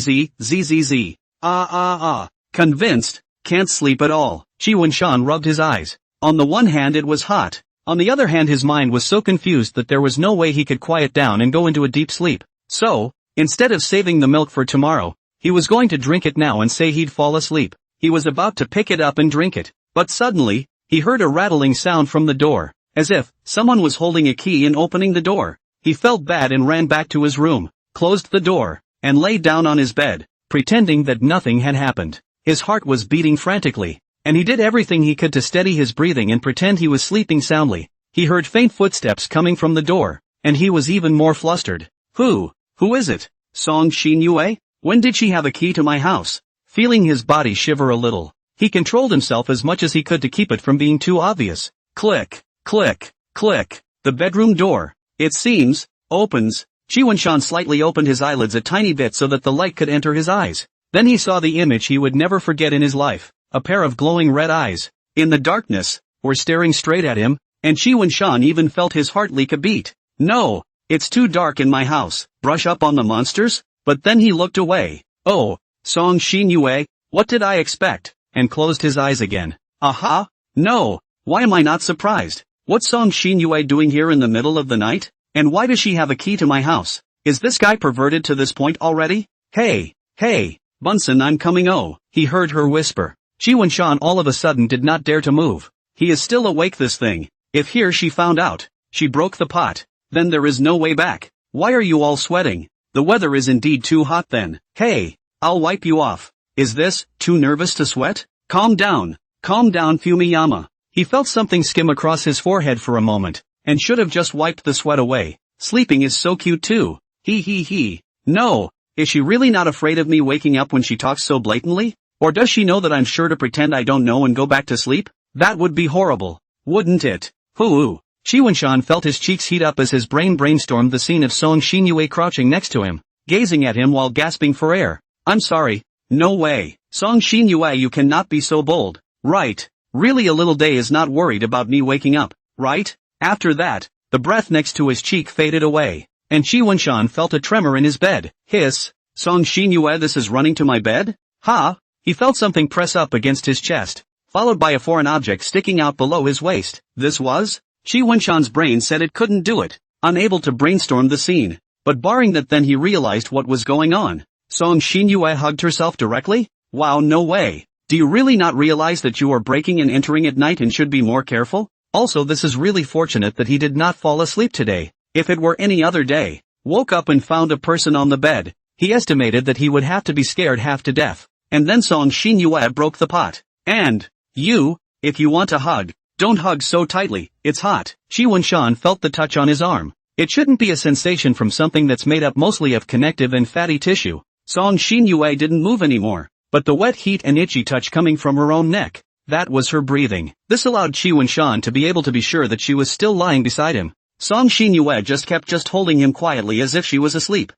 Convinced, can't sleep at all. Chi Won-shan rubbed his eyes. On the one hand it was hot. On the other hand his mind was so confused that there was no way he could quiet down and go into a deep sleep. So, instead of saving the milk for tomorrow, he was going to drink it now and say he'd fall asleep. He was about to pick it up and drink it. But suddenly, he heard a rattling sound from the door, as if someone was holding a key and opening the door. He felt bad and ran back to his room, closed the door, and lay down on his bed, pretending that nothing had happened. His heart was beating frantically, and he did everything he could to steady his breathing and pretend he was sleeping soundly. He heard faint footsteps coming from the door, and he was even more flustered. Who is it? Song Xinyue? When did she have a key to my house? Feeling his body shiver a little, he controlled himself as much as he could to keep it from being too obvious. Click, click, click. The bedroom door, it seems, opens. Qi Wenshan slightly opened his eyelids a tiny bit so that the light could enter his eyes. Then he saw the image he would never forget in his life. A pair of glowing red eyes, in the darkness, were staring straight at him, and Qi Wenshan even felt his heart leak a beat. No, it's too dark in my house. Brush up on the monsters? But then he looked away. Oh, Song Xinyue, what did I expect? And closed his eyes again. Aha! No! Why am I not surprised? What's Song Xinyue doing here in the middle of the night? And why does she have a key to my house? Is this guy perverted to this point already? Hey, Bunsen, I'm coming. Oh, he heard her whisper. Qi Wenshan all of a sudden did not dare to move. He is still awake, this thing. If here she found out, she broke the pot, then there is no way back. Why are you all sweating? The weather is indeed too hot then. Hey, I'll wipe you off. Is this, too nervous to sweat? Calm down, Fumiyama. He felt something skim across his forehead for a moment, and should have just wiped the sweat away. Sleeping is so cute too. He. No, is she really not afraid of me waking up when she talks so blatantly? Or does she know that I'm sure to pretend I don't know and go back to sleep? That would be horrible, wouldn't it? Qi Wenshan felt his cheeks heat up as his brain brainstormed the scene of Song Xinyue crouching next to him, gazing at him while gasping for air. I'm sorry. No way. Song Xinyue, you cannot be so bold. Right. Really, a little day is not worried about me waking up, right? After that, the breath next to his cheek faded away, and Qi Wenshan felt a tremor in his bed. Hiss. Song Xinyue, this is running to my bed? Ha! He felt something press up against his chest, followed by a foreign object sticking out below his waist. This was? Qi Wenshan's brain said it couldn't do it, unable to brainstorm the scene. But barring that, then he realized what was going on. Song Xinyue hugged herself directly? Wow, no way. Do you really not realize that you are breaking and entering at night and should be more careful? Also, this is really fortunate that he did not fall asleep today. If it were any other day, woke up and found a person on the bed, he estimated that he would have to be scared half to death. And then Song Xinyue broke the pot. And, you, if you want a hug, don't hug so tightly, it's hot. Qi Wenshan felt the touch on his arm. It shouldn't be a sensation from something that's made up mostly of connective and fatty tissue. Song Xinyue didn't move anymore, but the wet heat and itchy touch coming from her own neck, that was her breathing. This allowed Qi Wenshan to be able to be sure that she was still lying beside him. Song Xinyue just kept holding him quietly as if she was asleep.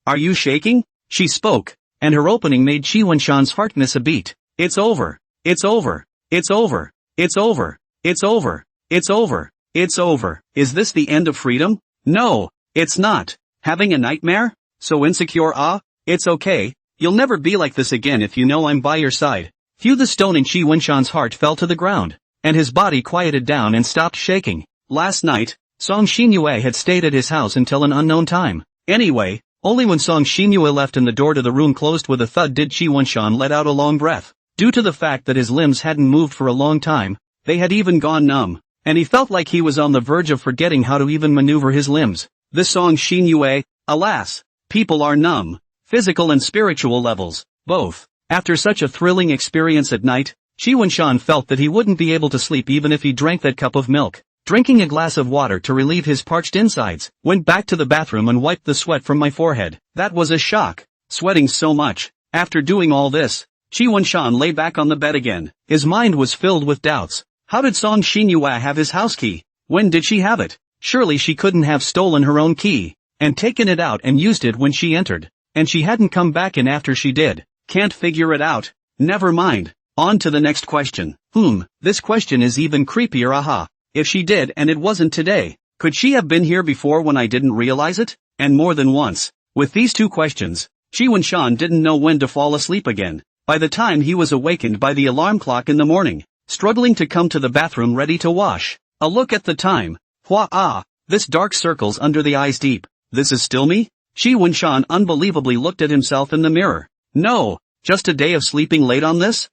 Are you shaking? She spoke, and her opening made Qi Wenshan's heart miss a beat. It's over. It's over. It's over. It's over. It's over. It's over. It's over. Is this the end of freedom? No, it's not. Having a nightmare? So insecure? It's okay. You'll never be like this again if you know I'm by your side. The stone in Qi Wenshan's heart fell to the ground, and his body quieted down and stopped shaking. Last night, Song Xinyue had stayed at his house until an unknown time. Anyway, only when Song Xinyue left and the door to the room closed with a thud did Qi Wenshan let out a long breath. Due to the fact that his limbs hadn't moved for a long time, they had even gone numb, and he felt like he was on the verge of forgetting how to even maneuver his limbs. This Song Xinyue, alas, people are numb, physical and spiritual levels, both. After such a thrilling experience at night, Qi Wenshan felt that he wouldn't be able to sleep even if he drank that cup of milk. Drinking a glass of water to relieve his parched insides, went back to the bathroom and wiped the sweat from my forehead. That was a shock. Sweating so much. After doing all this, Qi Wenshan lay back on the bed again. His mind was filled with doubts. How did Song Xinyue have his house key? When did she have it? Surely she couldn't have stolen her own key, and taken it out and used it when she entered. And she hadn't come back in after she did. Can't figure it out. Never mind. On to the next question. This question is even creepier. Aha. If she did and it wasn't today, could she have been here before when I didn't realize it? And more than once. With these two questions, Qi Wenshan didn't know when to fall asleep again. By the time he was awakened by the alarm clock in the morning, struggling to come to the bathroom ready to wash. A look at the time. This dark circles under the eyes deep. This is still me? Qi Wenshan unbelievably looked at himself in the mirror. No, just a day of sleeping late on this?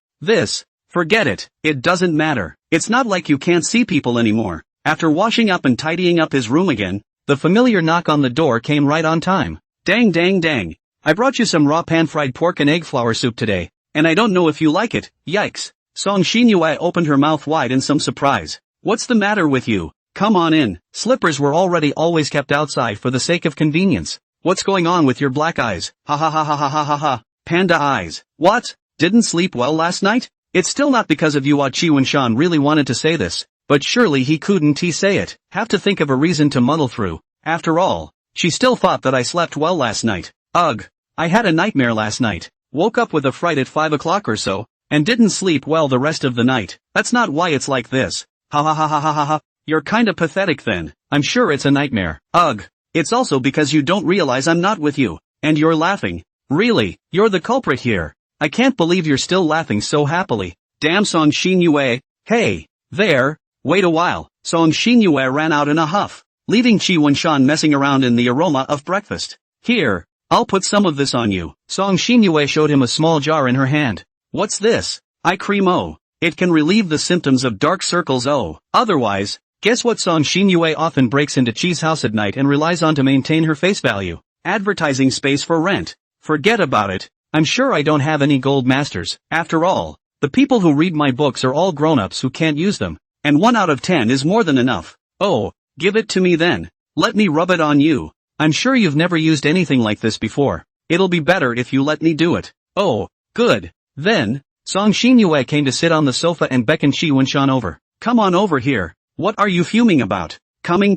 Forget it. It doesn't matter. It's not like you can't see people anymore. After washing up and tidying up his room again, The familiar knock on the door came right on time. Dang dang dang. I brought you some raw pan-fried pork and egg flour soup today, and I don't know if you like it. Yikes. Song Shinyue opened her mouth wide in some surprise. What's the matter with you? Come on in. Slippers were already always kept outside for the sake of convenience. What's going on with your black eyes? Ha ha ha ha ha ha ha ha. Panda eyes. What? Didn't sleep well last night? It's still not because of you. Chi Wen-shan really wanted to say this, but surely he couldn't say it. Have to think of a reason to muddle through. After all, she still thought that I slept well last night. Ugh. I had a nightmare last night. Woke up with a fright at 5 o'clock or so, and didn't sleep well the rest of the night. That's not why it's like this. Ha ha ha ha ha ha ha. You're kinda pathetic then. I'm sure it's a nightmare. Ugh. It's also because you don't realize I'm not with you, and you're laughing. Really, you're the culprit here. I can't believe you're still laughing so happily. Damn Song Shinyue. Hey, there, wait a while. Song Shinyue ran out in a huff, leaving Chi Wen-shan messing around in the aroma of breakfast. Here, I'll put some of this on you. Song Shinyue showed him a small jar in her hand. What's this? Eye cream. Oh. It can relieve the symptoms of dark circles. Oh. Otherwise, guess what? Song Shinyue often breaks into Chi's house at night and relies on to maintain her face value. Advertising space for rent. Forget about it. I'm sure I don't have any gold masters. After all, the people who read my books are all grown-ups who can't use them, and 1 out of 10 is more than enough. Oh, give it to me then. Let me rub it on you. I'm sure you've never used anything like this before. It'll be better if you let me do it. Oh, good. Then, Song Shinyue came to sit on the sofa and beckoned Chi Wen-shan over. Come on over here. What are you fuming about? Coming.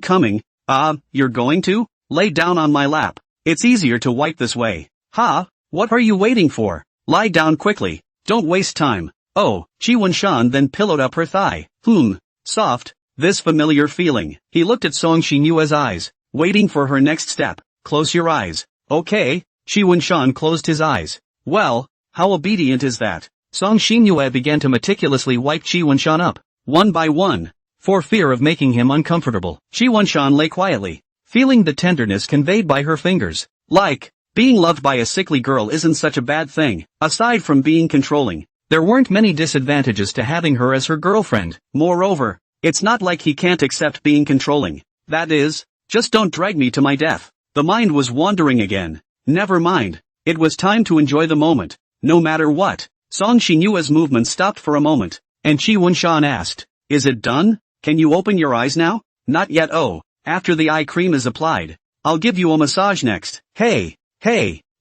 You're going to? Lay down on my lap. It's easier to wipe this way. Ha? What are you waiting for? Lie down quickly. Don't waste time. Oh, Chi Wen-shan then pillowed up her thigh. Soft. This familiar feeling. He looked at Song Shinyue's eyes, waiting for her next step. Close your eyes. Okay. Chi Wen-shan closed his eyes. Well, how obedient is that? Song Shinyue began to meticulously wipe Chi Wen-shan up, one by one, for fear of making him uncomfortable. Chi Wen-shan lay quietly, feeling the tenderness conveyed by her fingers. Like, being loved by a sickly girl isn't such a bad thing. Aside from being controlling, there weren't many disadvantages to having her as her girlfriend. Moreover, it's not like he can't accept being controlling. That is, just don't drag me to my death. The mind was wandering again. Never mind. It was time to enjoy the moment, no matter what. Song Shinyue's movement stopped for a moment, and Chi Wen-shan asked, Is it done? Can you open your eyes now? Not yet. Oh, after the eye cream is applied, I'll give you a massage next. Hey,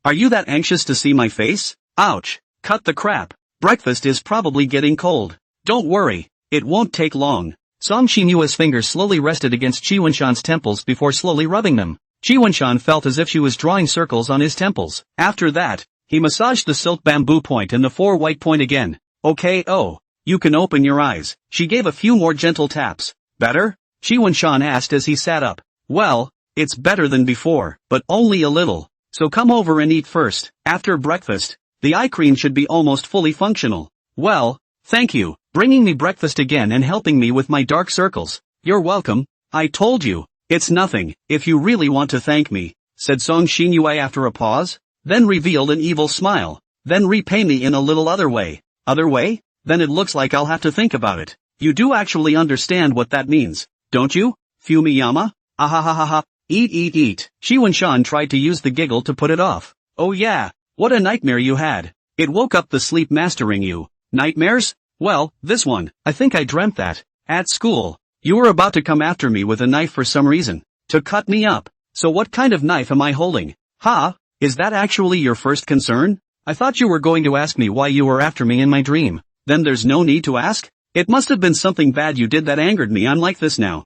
are you that anxious to see my face? Ouch, cut the crap. Breakfast is probably getting cold. Don't worry, it won't take long. Song Shinyue's fingers slowly rested against Chi Wen-shan's temples before slowly rubbing them. Chi Wen-shan felt as if she was drawing circles on his temples. After that, he massaged the silk bamboo point and the 4 white point again. Okay, oh, you can open your eyes. She gave a few more gentle taps. Better? Chi Wen-shan asked as he sat up. Well, it's better than before, but only a little. So come over and eat first. After breakfast, the eye cream should be almost fully functional. Well, thank you, bringing me breakfast again and helping me with my dark circles. You're welcome. I told you, it's nothing, if you really want to thank me, said Song Shinyue after a pause, then revealed an evil smile. Then repay me in a little other way. Other way? Then it looks like I'll have to think about it. You do actually understand what that means, don't you? Fumiyama? Ahahaha. Eat. Chi Wen-shan tried to use the giggle to put it off. Oh yeah, what a nightmare you had. It woke up the sleep mastering you. Nightmares? Well, this one, I think I dreamt that. At school, you were about to come after me with a knife for some reason. To cut me up. So what kind of knife am I holding? Ha? Is that actually your first concern? I thought you were going to ask me why you were after me in my dream. Then there's no need to ask? It must have been something bad you did that angered me. I'm like this now.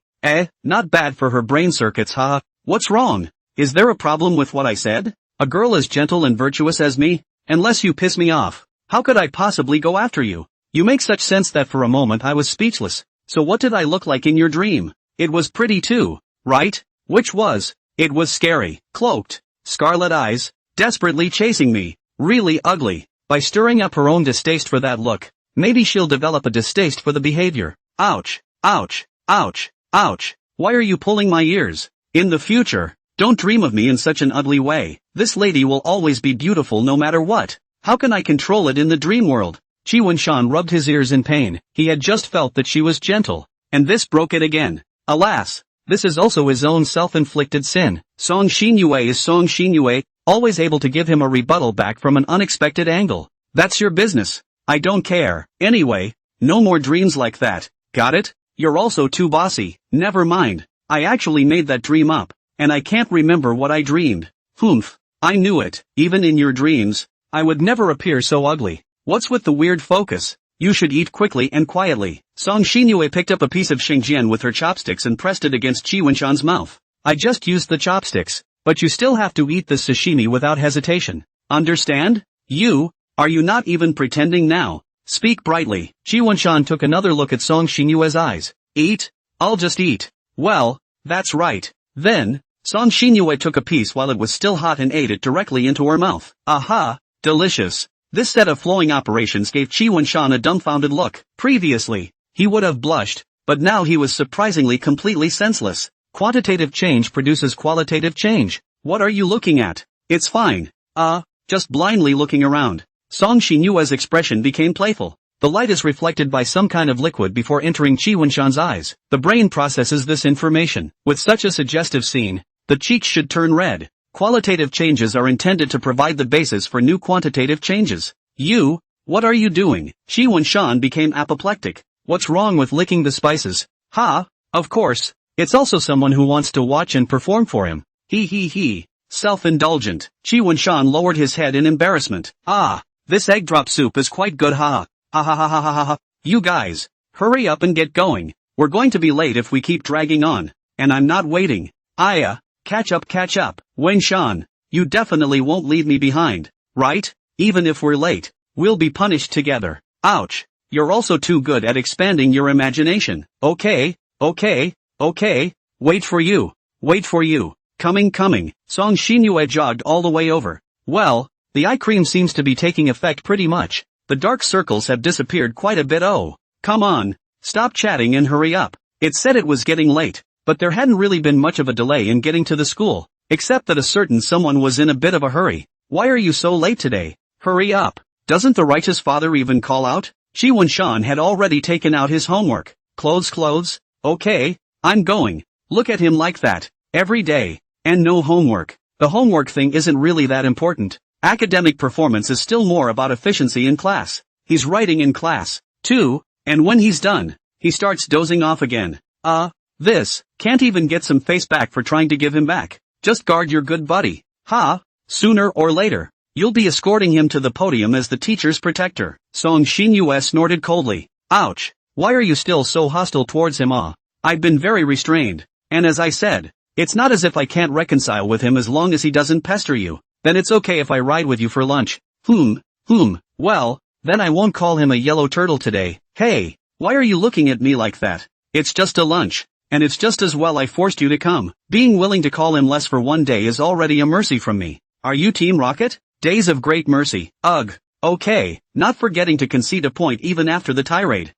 Not bad for her brain circuits. Ha. What's wrong? Is there a problem with what I said? A girl as gentle and virtuous as me? Unless you piss me off, how could I possibly go after you? You make such sense that for a moment I was speechless. So what did I look like in your dream? It was pretty too, right? Which was? It was scary, cloaked, scarlet eyes, desperately chasing me, really ugly. By stirring up her own distaste for that look, maybe she'll develop a distaste for the behavior. Ouch, ouch, ouch, ouch. Why are you pulling my ears? In the future, don't dream of me in such an ugly way. This lady will always be beautiful no matter what. How can I control it in the dream world? Chi Wen-shan rubbed his ears in pain. He had just felt that she was gentle, and this broke it again. Alas, This is also his own self-inflicted sin. Song Xinyue is Song Xinyue, always able to give him a rebuttal back from an unexpected angle. That's your business. I don't care. Anyway, no more dreams like that. Got it? You're also too bossy. Never mind. I actually made that dream up, and I can't remember what I dreamed. Humph. I knew it. Even in your dreams, I would never appear so ugly. What's with the weird focus? You should eat quickly and quietly. Song Xinyue picked up a piece of Xingjian with her chopsticks and pressed it against Qi Wenshan's mouth. I just used the chopsticks, but you still have to eat this sashimi without hesitation. Understand? Are you not even pretending now? Speak brightly. Qi Wenshan took another look at Song Xinyue's eyes. Eat? I'll just eat. Well, that's right. Then, Song Xinyue took a piece while it was still hot and ate it directly into her mouth. Aha! Delicious. This set of flowing operations gave Qi Wenshan a dumbfounded look. Previously, he would have blushed, but now he was surprisingly completely senseless. Quantitative change produces qualitative change. What are you looking at? It's fine. Just blindly looking around. Song Xinyue's expression became playful. The light is reflected by some kind of liquid before entering Qi Wenshan's eyes. The brain processes this information. With such a suggestive scene, the cheeks should turn red. Qualitative changes are intended to provide the basis for new quantitative changes. What are you doing? Qi Wenshan became apoplectic. What's wrong with licking the spices? Of course. It's also someone who wants to watch and perform for him. He. Self-indulgent. Qi Wenshan lowered his head in embarrassment. This egg drop soup is quite good Ha. You guys, hurry up and get going. We're going to be late if we keep dragging on. And I'm not waiting. Catch up. Wenshan, you definitely won't leave me behind, right? Even if we're late, we'll be punished together. Ouch. You're also too good at expanding your imagination. Okay. Wait for you. Coming. Song Xinyue jogged all the way over. Well, the eye cream seems to be taking effect pretty much. The dark circles have disappeared quite a bit. Oh, come on. Stop chatting and hurry up. It said it was getting late, but there hadn't really been much of a delay in getting to the school, except that a certain someone was in a bit of a hurry. Why are you so late today? Hurry up. Doesn't the righteous father even call out? Qi Wenshan had already taken out his homework. Clothes? Okay, I'm going. Look at him like that. Every day. And no homework. The homework thing isn't really that important. Academic performance is still more about efficiency in class. He's writing in class, too, and when he's done, he starts dozing off again. This, can't even get some face back for trying to give him back. Just guard your good buddy. Sooner or later, you'll be escorting him to the podium as the teacher's protector. Song Xinyue snorted coldly. Ouch. Why are you still so hostile towards him? I've been very restrained. And as I said, it's not as if I can't reconcile with him as long as he doesn't pester you. Then it's okay if I ride with you for lunch. Well, then I won't call him a yellow turtle today. Hey, why are you looking at me like that? It's just a lunch. And it's just as well I forced you to come. Being willing to call him less for one day is already a mercy from me. Are you Team Rocket? Days of great mercy. Ugh. Okay, not forgetting to concede a point even after the tirade.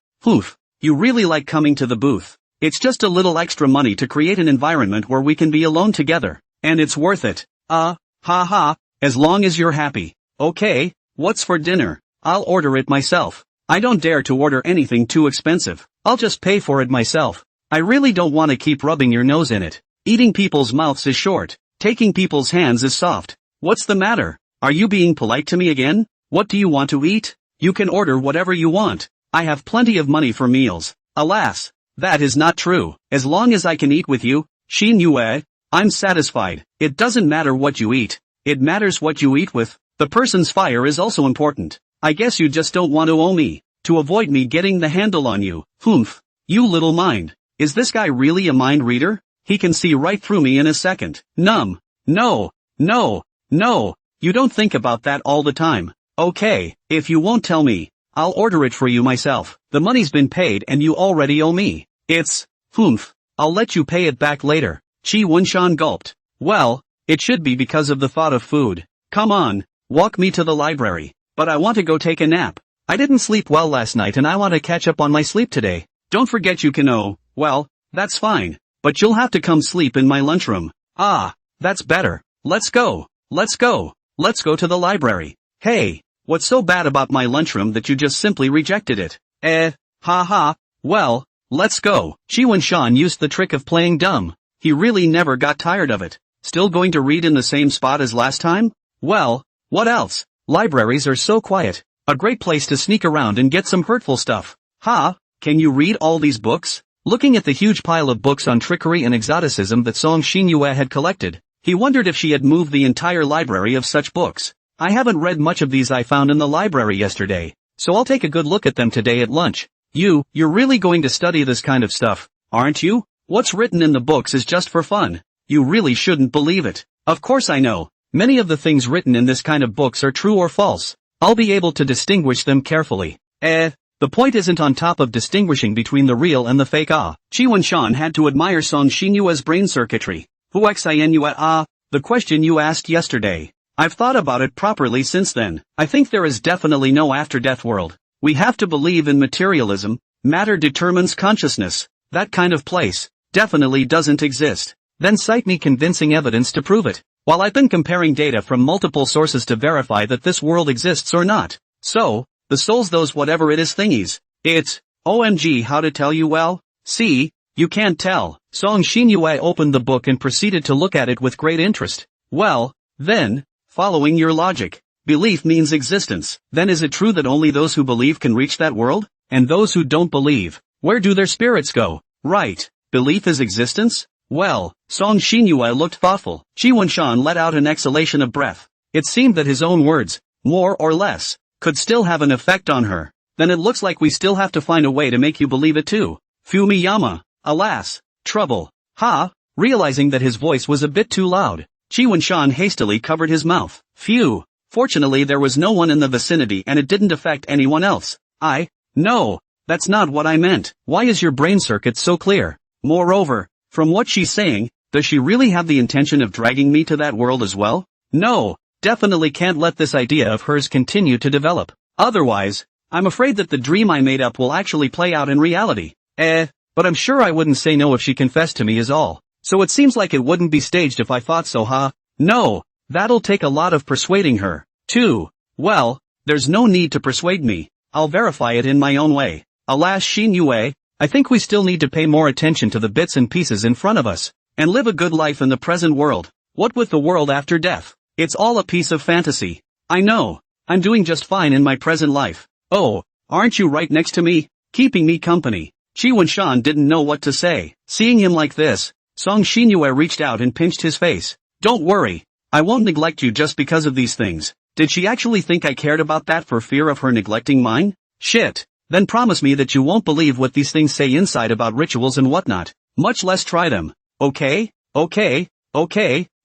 You really like coming to the booth. It's just a little extra money to create an environment where we can be alone together. And it's worth it. As long as you're happy. Okay, what's for dinner? I'll order it myself. I don't dare to order anything too expensive. I'll just pay for it myself. I really don't want to keep rubbing your nose in it. Eating people's mouths is short. Taking people's hands is soft. What's the matter? Are you being polite to me again? What do you want to eat? You can order whatever you want. I have plenty of money for meals. Alas, that is not true. As long as I can eat with you, Xinyue, I'm satisfied. It doesn't matter what you eat. It matters what you eat with. The person's fire is also important. I guess you just don't want to owe me, to avoid me getting the handle on you. You little mind. Is this guy really a mind reader? He can see right through me in a second. No. You don't think about that all the time. Okay, if you won't tell me, I'll order it for you myself. The money's been paid and you already owe me. It's, I'll let you pay it back later. Qi Wenshan gulped. Well, it should be because of the thought of food. Come on, walk me to the library. But I want to go take a nap. I didn't sleep well last night and I want to catch up on my sleep today. Don't forget you can well, that's fine. But you'll have to come sleep in my lunchroom. That's better. Let's go to the library. Hey, what's so bad about my lunchroom that you just simply rejected it? Well, let's go. Qi Wenshan used the trick of playing dumb. he really never got tired of it. Still going to read in the same spot as last time? Well, what else? Libraries are so quiet. A great place to sneak around and get some hurtful stuff. Ha! Can you read all these books? Looking at the huge pile of books on trickery and exoticism that Song Xinyue had collected, he wondered if she had moved the entire library of such books. I haven't read much of these I found in the library yesterday, so I'll take a good look at them today at lunch. You're really going to study this kind of stuff, aren't you? What's written in the books is just for fun. You really shouldn't believe it. Of course I know. Many of the things written in this kind of books are true or false. I'll be able to distinguish them carefully. The point isn't on top of distinguishing between the real and the fake. Qi Wenshan had to admire Song Xinyue's brain circuitry. The question you asked yesterday. I've thought about it properly since then. I think there is definitely no after-death world. We have to believe in materialism. Matter determines consciousness. That kind of place definitely doesn't exist. Then cite me convincing evidence to prove it. While I've been comparing data from multiple sources to verify that this world exists or not. So, the souls those whatever it is thingies. It's, OMG how to tell you well? See, you can't tell. Song Xinyue opened the book and proceeded to look at it with great interest. Well, then, following your logic, belief means existence. Then is it true that only those who believe can reach that world? And those who don't believe, where do their spirits go? Right, belief is existence? Well, Song Xinyue looked thoughtful. Qi Wenshan let out an exhalation of breath. It seemed that his own words, more or less, could still have an effect on her. Then it looks like we still have to find a way to make you believe it too. Fumiyama, alas, trouble. Realizing that his voice was a bit too loud, Qi Wenshan hastily covered his mouth. Phew. Fortunately there was no one in the vicinity and it didn't affect anyone else. No, that's not what I meant. Why is your brain circuit so clear? Moreover, from what she's saying, does she really have the intention of dragging me to that world as well? No, definitely can't let this idea of hers continue to develop. Otherwise, I'm afraid that the dream I made up will actually play out in reality. But I'm sure I wouldn't say no if she confessed to me is all. So it seems like it wouldn't be staged if I thought so, No, that'll take a lot of persuading her, too. Well, there's no need to persuade me. I'll verify it in my own way. Alas Xinyue, I think we still need to pay more attention to the bits and pieces in front of us, and live a good life in the present world. What with the world after death? It's all a piece of fantasy. I know. I'm doing just fine in my present life. Oh, aren't you right next to me, keeping me company? Qi Wenshan didn't know what to say. Seeing him like this, Song Xinyue reached out and pinched his face. Don't worry. I won't neglect you just because of these things. Did she actually think I cared about that for fear of her neglecting mine? Shit. Then promise me that you won't believe what these things say inside about rituals and whatnot. Much less try them. Okay?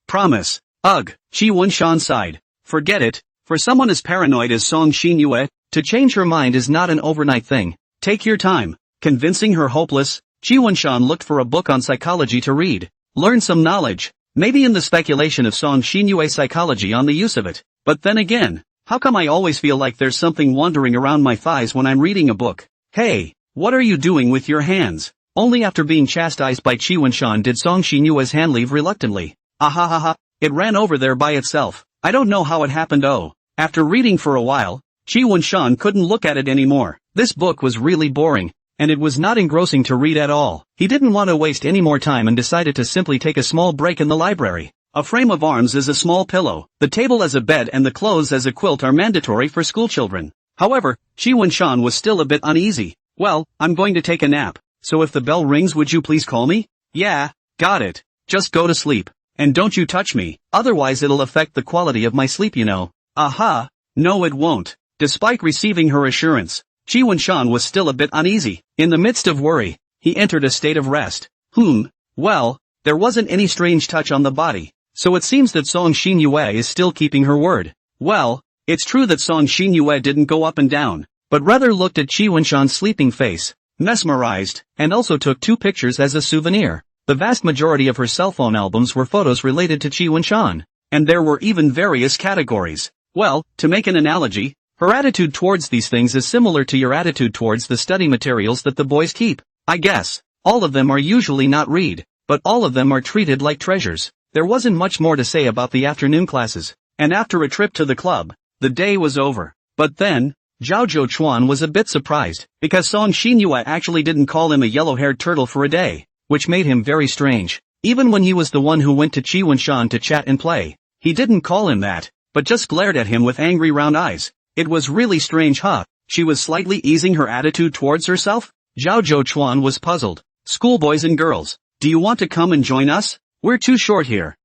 Promise. Ugh. Qi Wenshan sighed. Forget it. For someone as paranoid as Song Xinyue, to change her mind is not an overnight thing. Take your time. Convincing her hopeless, Qi Wenshan looked for a book on psychology to read. Learn some knowledge. Maybe in the speculation of Song Xinyue psychology on the use of it. But then again, how come I always feel like there's something wandering around my thighs when I'm reading a book? Hey, what are you doing with your hands? Only after being chastised by Qi Wenshan did Song Xinyue's hand leave reluctantly. It ran over there by itself. I don't know how it happened. After reading for a while, Qi Wenshan couldn't look at it anymore. This book was really boring, and it was not engrossing to read at all. He didn't want to waste any more time and decided to simply take a small break in the library. A frame of arms is a small pillow, the table as a bed and the clothes as a quilt are mandatory for schoolchildren. However, Qi Wenshan was still a bit uneasy. Well, I'm going to take a nap, so if the bell rings would you please call me? Yeah, got it. Just go to sleep. And don't you touch me, otherwise it'll affect the quality of my sleep you know. No it won't. Despite receiving her assurance, Qi Wenshan was still a bit uneasy. In the midst of worry, he entered a state of rest. Well, there wasn't any strange touch on the body, so it seems that Song Xinyue is still keeping her word. Well, it's true that Song Xinyue didn't go up and down, but rather looked at Qi Wenshan's sleeping face, mesmerized, and also took 2 pictures as a souvenir. The vast majority of her cell phone albums were photos related to Qi Wenshan, and there were even various categories. Well, to make an analogy, her attitude towards these things is similar to your attitude towards the study materials that the boys keep. I guess, all of them are usually not read, but all of them are treated like treasures. There wasn't much more to say about the afternoon classes, and after a trip to the club, the day was over. But then, Zhao Zhouchuan was a bit surprised, because Song Xinyue actually didn't call him a yellow-haired turtle for a day, which made him very strange. Even when he was the one who went to Chi Wunshan to chat and play, he didn't call him that, but just glared at him with angry round eyes. It was really strange, huh? She was slightly easing her attitude towards herself? Zhao Zhouchuan was puzzled. Schoolboys and girls, do you want to come and join us? We're too short here.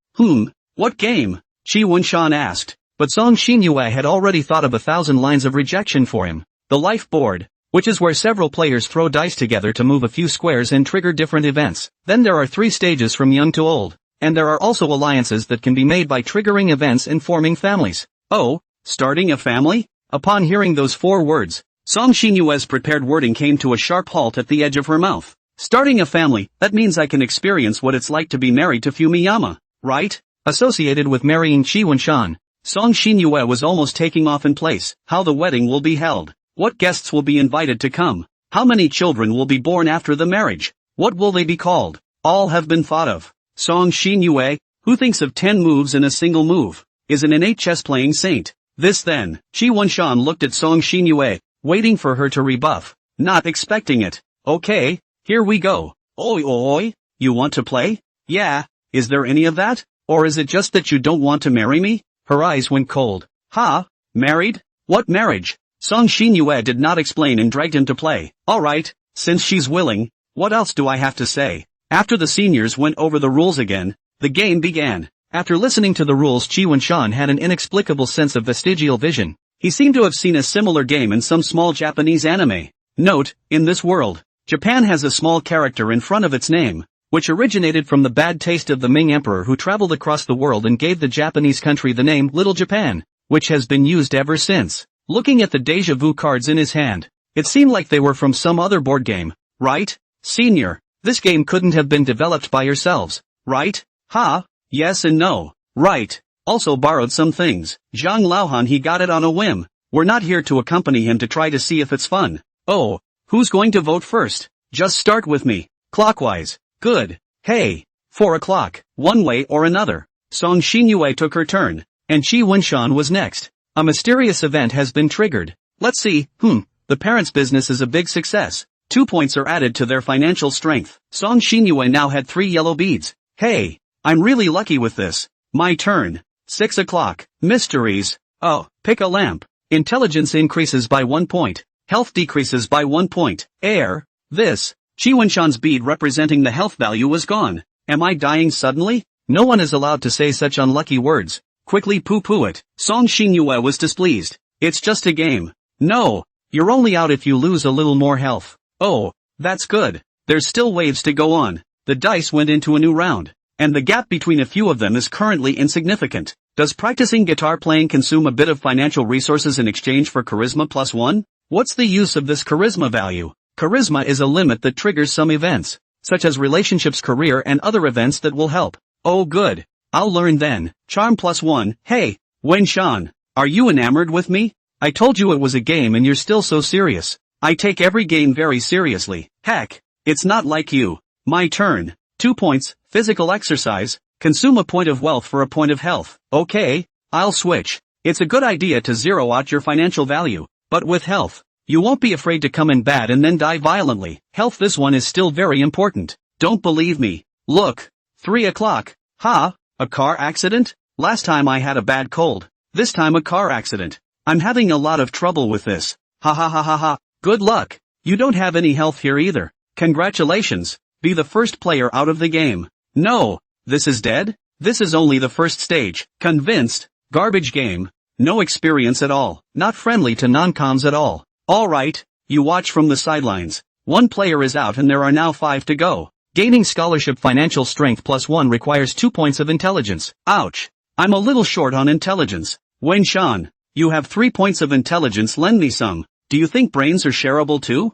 What game? Chi Wunshan asked. But Song Xinyue had already thought of 1,000 lines of rejection for him. The life board, which is where several players throw dice together to move a few squares and trigger different events. Then there are 3 stages from young to old. And there are also alliances that can be made by triggering events and forming families. Oh, starting a family? Upon hearing those 4 words, Song Xinyue's prepared wording came to a sharp halt at the edge of her mouth. Starting a family, that means I can experience what it's like to be married to Fumiyama, right? Associated with marrying Chi Wunshan, Song Xinyue was almost taking off in place. How the wedding will be held. What guests will be invited to come? How many children will be born after the marriage? What will they be called? All have been thought of. Song Xinyue, who thinks of 10 moves in a single move, is an innate chess-playing saint. This then, Chi Wunshan looked at Song Xinyue, waiting for her to rebuff, not expecting it. Okay, here we go. Oi, you want to play? Yeah, is there any of that? Or is it just that you don't want to marry me? Her eyes went cold. Ha? Married? What marriage? Song Xinyue did not explain and dragged him to play. Alright, since she's willing, what else do I have to say? After the seniors went over the rules again, the game began. After listening to the rules, Chi Wunshan had an inexplicable sense of vestigial vision. He seemed to have seen a similar game in some small Japanese anime. Note, in this world, Japan has a small character in front of its name, which originated from the bad taste of the Ming Emperor who traveled across the world and gave the Japanese country the name Little Japan, which has been used ever since. Looking at the déjà vu cards in his hand, it seemed like they were from some other board game, right? Senior, this game couldn't have been developed by yourselves, right? Ha? Yes and no. Right. Also borrowed some things. Zhang Laohan, he got it on a whim. We're not here to accompany him to try to see if it's fun. Oh, who's going to vote first? Just start with me. Clockwise. Good. Hey. 4 o'clock. One way or another. Song Xinyue took her turn, and Chi Wunshan was next. A mysterious event has been triggered. Let's see. The parents' business is a big success. 2 points are added to their financial strength. Song Xinyue now had 3 yellow beads. Hey. I'm really lucky with this. My turn. 6 o'clock. Mysteries. Oh, pick a lamp. Intelligence increases by 1 point. Health decreases by 1 point. Air. This. Chi Wunshan's bead representing the health value was gone. Am I dying suddenly? No one is allowed to say such unlucky words. Quickly poo-poo it. Song Xinyue was displeased. It's just a game. No. You're only out if you lose a little more health. Oh, that's good. There's still waves to go on. The dice went into a new round. And the gap between a few of them is currently insignificant. Does practicing guitar playing consume a bit of financial resources in exchange for charisma +1? What's the use of this charisma value? Charisma is a limit that triggers some events, such as relationships, career, and other events that will help. Oh good. I'll learn then. Charm +1. Hey, Wunshan, are you enamored with me? I told you it was a game and you're still so serious. I take every game very seriously. Heck, it's not like you. My turn. 2 points. Physical exercise. Consume a point of wealth for a point of health. Okay, I'll switch. It's a good idea to zero out your financial value, but with health, you won't be afraid to come in bad and then die violently. Health, this one is still very important. Don't believe me? Look. 3 o'clock. Ha? A car accident? Last time I had a bad cold. This time a car accident. I'm having a lot of trouble with this. Ha ha ha ha ha. Good luck. You don't have any health here either. Congratulations. Be the first player out of the game. No, this is dead? This is only the first stage. Convinced. Garbage game. No experience at all. Not friendly to non-coms at all. Alright, you watch from the sidelines. 1 player is out and there are now 5 to go. Gaining scholarship financial strength +1 requires 2 points of intelligence. Ouch. I'm a little short on intelligence. Wunshan, you have 3 points of intelligence, lend me some. Do you think brains are shareable too?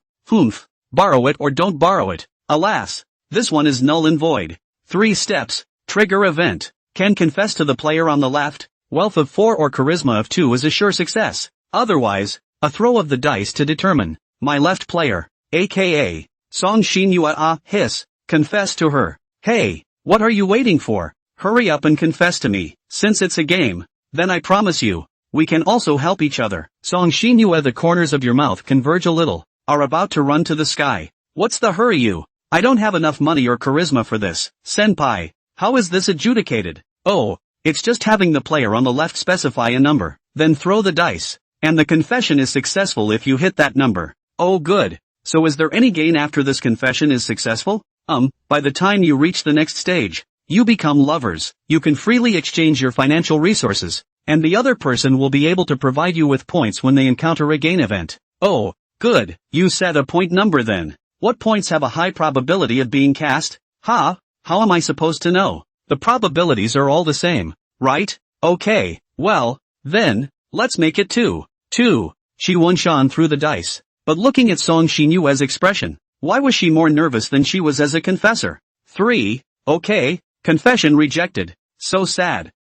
Borrow it or don't borrow it. Alas, this one is null and void. 3 steps. Trigger event. Can confess to the player on the left. Wealth of 4 or charisma of 2 is a sure success. Otherwise, a throw of the dice to determine. My left player, aka Song Xinyue, hiss. Confess to her. Hey, what are you waiting for? Hurry up and confess to me. Since it's a game, then I promise you, we can also help each other. Song Xinyue, the corners of your mouth converge a little, are about to run to the sky. What's the hurry you? I don't have enough money or charisma for this. Senpai, how is this adjudicated? Oh, it's just having the player on the left specify a number, then throw the dice. And the confession is successful if you hit that number. Oh good. So is there any gain after this confession is successful? By the time you reach the next stage, you become lovers. You can freely exchange your financial resources, and the other person will be able to provide you with points when they encounter a gain event. Oh, good. You set a point number then. What points have a high probability of being cast? How am I supposed to know? The probabilities are all the same, right? Okay, well, then, let's make it 2. 2. Shi Wunshan threw the dice. But looking at Song Xinyue's expression, why was she more nervous than she was as a confessor? 3. Okay, confession rejected. So sad.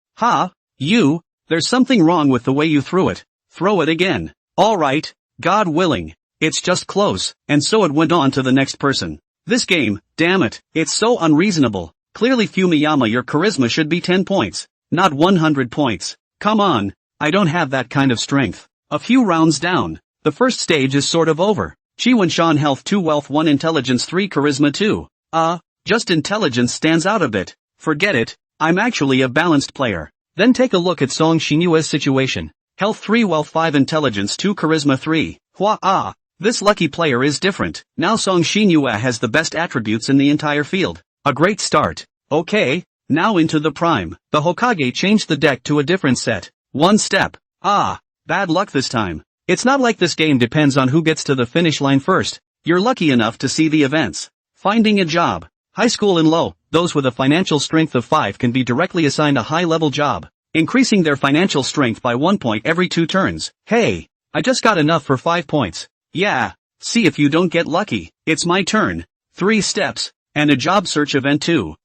There's something wrong with the way you threw it. Throw it again. Alright, God willing. It's just close. And so it went on to the next person. This game, damn it, it's so unreasonable. Clearly Fumiyama, your charisma should be 10 points, not 100 points. Come on, I don't have that kind of strength. A few rounds down. The first stage is sort of over. Shi Wunshan health 2 wealth 1 intelligence 3 charisma 2. Just intelligence stands out a bit. Forget it, I'm actually a balanced player. Then take a look at Song Xinyue's situation. Health 3 wealth 5 intelligence 2 charisma 3. This lucky player is different. Now Song Xinyue has the best attributes in the entire field. A great start. Okay, now into the prime. The Hokage changed the deck to a different set. One step. Bad luck this time. It's not like this game depends on who gets to the finish line first. You're lucky enough to see the events. Finding a job. High school and low, those with a financial strength of 5 can be directly assigned a high-level job, increasing their financial strength by 1 point every 2 turns. Hey, I just got enough for 5 points. Yeah, see if you don't get lucky. It's my turn. 3 steps, and a job search event 2.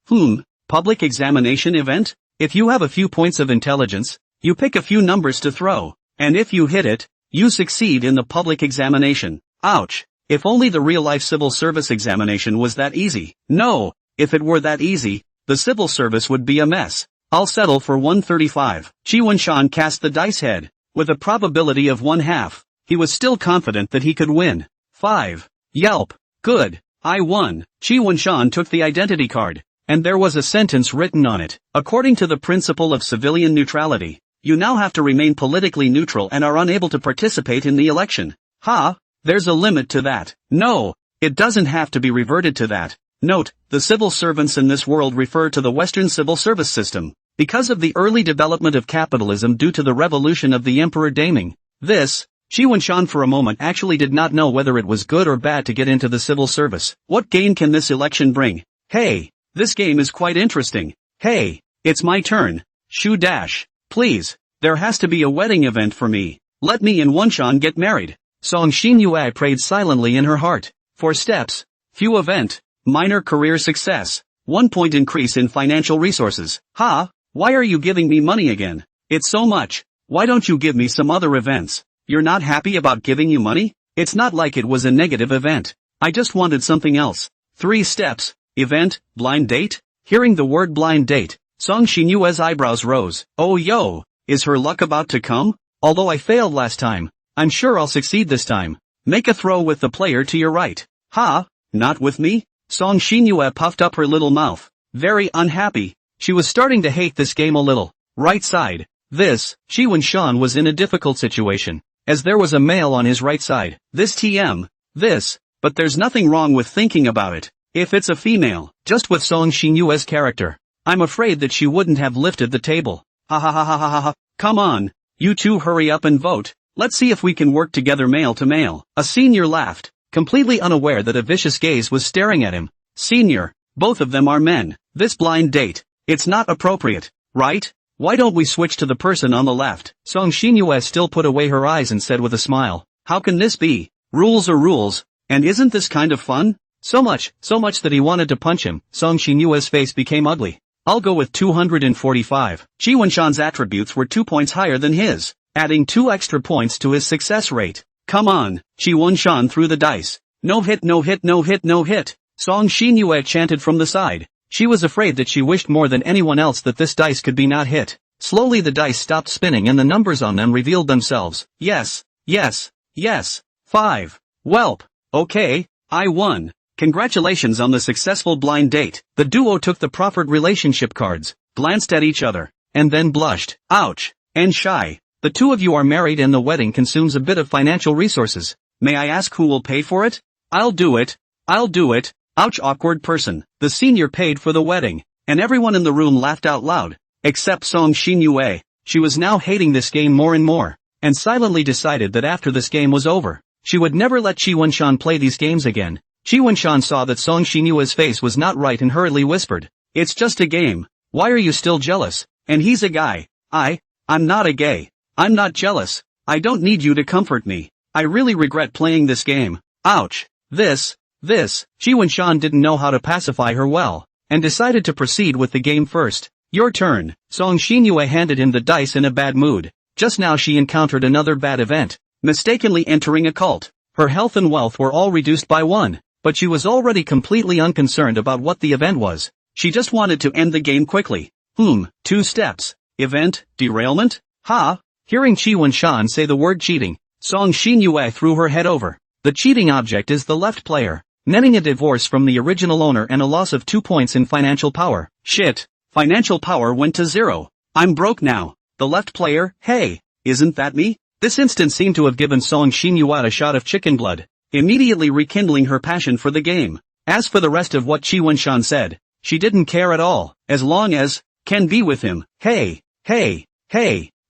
Public examination event? If you have a few points of intelligence, you pick a few numbers to throw, and if you hit it, you succeed in the public examination. Ouch. If only the real-life civil service examination was that easy. No, if it were that easy, the civil service would be a mess. I'll settle for 135. Shi Wunshan cast the dice head. With a probability of 1/2, he was still confident that he could win. 5. Yelp. Good. I won. Shi Wunshan took the identity card, and there was a sentence written on it. According to the principle of civilian neutrality, you now have to remain politically neutral and are unable to participate in the election. There's a limit to that. No, it doesn't have to be reverted to that. Note, the civil servants in this world refer to the Western civil service system. Because of the early development of capitalism due to the revolution of the Emperor Daming, Shi Wunshan for a moment actually did not know whether it was good or bad to get into the civil service. What gain can this election bring? Hey, this game is quite interesting. Hey, it's my turn. Shu dash. Please, there has to be a wedding event for me. Let me and Wunshan get married. Song Xinyue prayed silently in her heart. 4 steps. Few event. Minor career success. 1 point increase in financial resources. Why are you giving me money again? It's so much. Why don't you give me some other events? You're not happy about giving you money? It's not like it was a negative event. I just wanted something else. 3 steps. Event, blind date? Hearing the word blind date, Song Xinyue's eyebrows rose. Oh yo, is her luck about to come? Although I failed last time, I'm sure I'll succeed this time. Make a throw with the player to your right. Not with me? Song Xinyue puffed up her little mouth. Very unhappy. She was starting to hate this game a little. Right side. Shi Wunshan was in a difficult situation, as there was a male on his right side. But there's nothing wrong with thinking about it. If it's a female, just with Song Xinyue's character, I'm afraid that she wouldn't have lifted the table. Come on, you two hurry up and vote. Let's see if we can work together male to male. A senior laughed, completely unaware that a vicious gaze was staring at him. Senior, both of them are men. This blind date, it's not appropriate, right? Why don't we switch to the person on the left? Song Xinyue still put away her eyes and said with a smile, how can this be? Rules are rules, and isn't this kind of fun? So much that he wanted to punch him. Song Xinyue's face became ugly. I'll go with 245. Shi Wunshan's attributes were 2 points higher than his, adding 2 extra points to his success rate. Come on, Shi Wunshan threw the dice. No hit, no hit, no hit, no hit. Song Xinyue chanted from the side. She was afraid that she wished more than anyone else that this dice could be not hit. Slowly the dice stopped spinning and the numbers on them revealed themselves. Yes. 5. Welp. Okay, I won. Congratulations on the successful blind date. The duo took the proffered relationship cards, glanced at each other, and then blushed. Ouch. And shy. The two of you are married and the wedding consumes a bit of financial resources. May I ask who will pay for it? I'll do it. I'll do it. Ouch, awkward person. The senior paid for the wedding, and everyone in the room laughed out loud, except Song Xinyue. She was now hating this game more and more, and silently decided that after this game was over, she would never let Chi Wenshan play these games again. Chi Wenshan saw that Song Xinyue's face was not right and hurriedly whispered, "It's just a game. Why are you still jealous? And he's a guy. I'm not a gay. I'm not jealous. I don't need you to comfort me. I really regret playing this game. Ouch. This. Chi Wenshan didn't know how to pacify her well, and decided to proceed with the game first. Your turn. Song Xinyue handed him the dice in a bad mood. Just now she encountered another bad event, mistakenly entering a cult. Her health and wealth were all reduced by 1, but she was already completely unconcerned about what the event was. She just wanted to end the game quickly. 2 steps. Event, derailment? Ha! Hearing Chi Wenshan say the word cheating, Song Xinyue threw her head over. The cheating object is the left player, netting a divorce from the original owner and a loss of 2 points in financial power. Shit. Financial power went to 0. I'm broke now. The left player, hey, isn't that me? This instant seemed to have given Song Xinyue a shot of chicken blood, immediately rekindling her passion for the game. As for the rest of what Chi Wenshan said, she didn't care at all, as long as can be with him. Hey,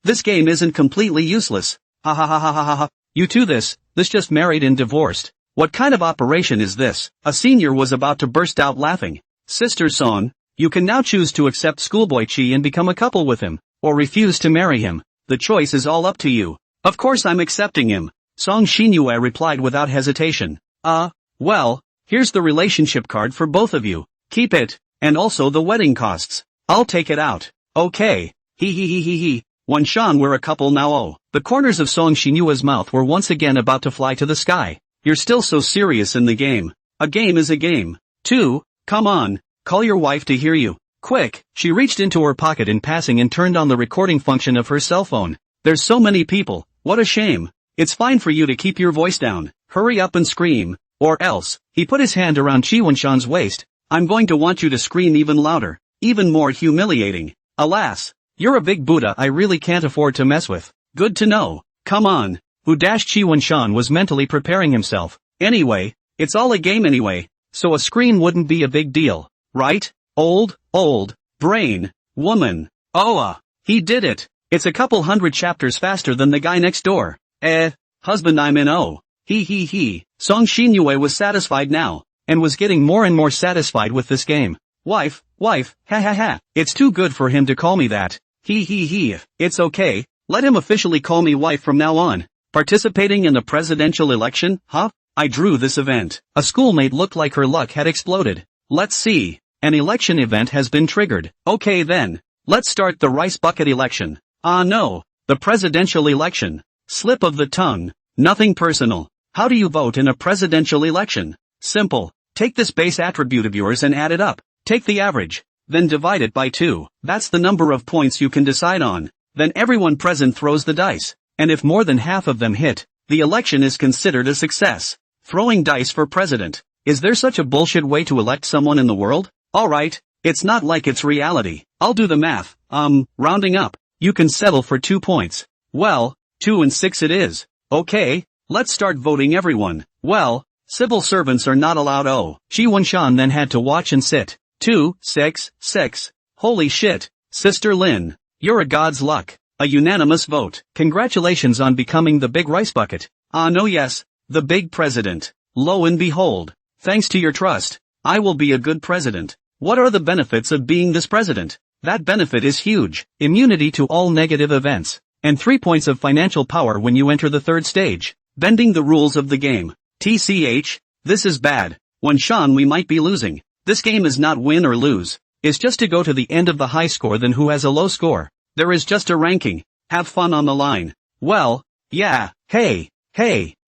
this game isn't completely useless. Ha ha ha ha ha ha. You two this just married and divorced. What kind of operation is this? A senior was about to burst out laughing. Sister Song, you can now choose to accept schoolboy Chi and become a couple with him, or refuse to marry him. The choice is all up to you. Of course I'm accepting him. Song Xinyue replied without hesitation. Well, here's the relationship card for both of you. Keep it, and also the wedding costs. I'll take it out. Okay. He. Wenshan, we're a couple now. Oh. The corners of Song Xinyue's mouth were once again about to fly to the sky. You're still so serious in the game. A game is a game. 2, come on. Call your wife to hear you. Quick. She reached into her pocket in passing and turned on the recording function of her cell phone. There's so many people. What a shame. It's fine for you to keep your voice down. Hurry up and scream. Or else. He put his hand around Chi Wenshan's waist. I'm going to want you to scream even louder. Even more humiliating. Alas. You're a big Buddha I really can't afford to mess with. Good to know. Come on. Chi Wenshan was mentally preparing himself. Anyway, it's all a game anyway, so a scream wouldn't be a big deal, right? Old brain, woman. He did it. It's a couple hundred chapters faster than the guy next door. Husband I'm in. He. Song Xinyue was satisfied now, and was getting more and more satisfied with this game. Wife, ha. It's too good for him to call me that. He. It's okay, let him officially call me wife from now on. Participating in the presidential election, huh? I drew this event. A schoolmate looked like her luck had exploded. Let's see. An election event has been triggered. Okay then. Let's start the rice bucket election. No. The presidential election. Slip of the tongue. Nothing personal. How do you vote in a presidential election? Simple. Take this base attribute of yours and add it up. Take the average. Then divide it by 2. That's the number of points you can decide on. Then everyone present throws the dice. And if more than half of them hit, the election is considered a success. Throwing dice for president. Is there such a bullshit way to elect someone in the world? Alright, it's not like it's reality. I'll do the math. Rounding up. You can settle for 2 points. Well, 2 and 6 it is. Okay, let's start voting everyone. Well, civil servants are not allowed. Chi Wenshan then had to watch and sit. 2, 6. Holy shit, Sister Lin. You're a god's luck. A unanimous vote. Congratulations on becoming the big rice bucket. No yes, the big president. Lo and behold. Thanks to your trust, I will be a good president. What are the benefits of being this president? That benefit is huge. Immunity to all negative events. And 3 points of financial power when you enter the 3rd stage. Bending the rules of the game. TCH, this is bad. Wenshan, we might be losing. This game is not win or lose. It's just to go to the end of the high score than who has a low score. There is just a ranking. Have fun on the line. Well, yeah, hey,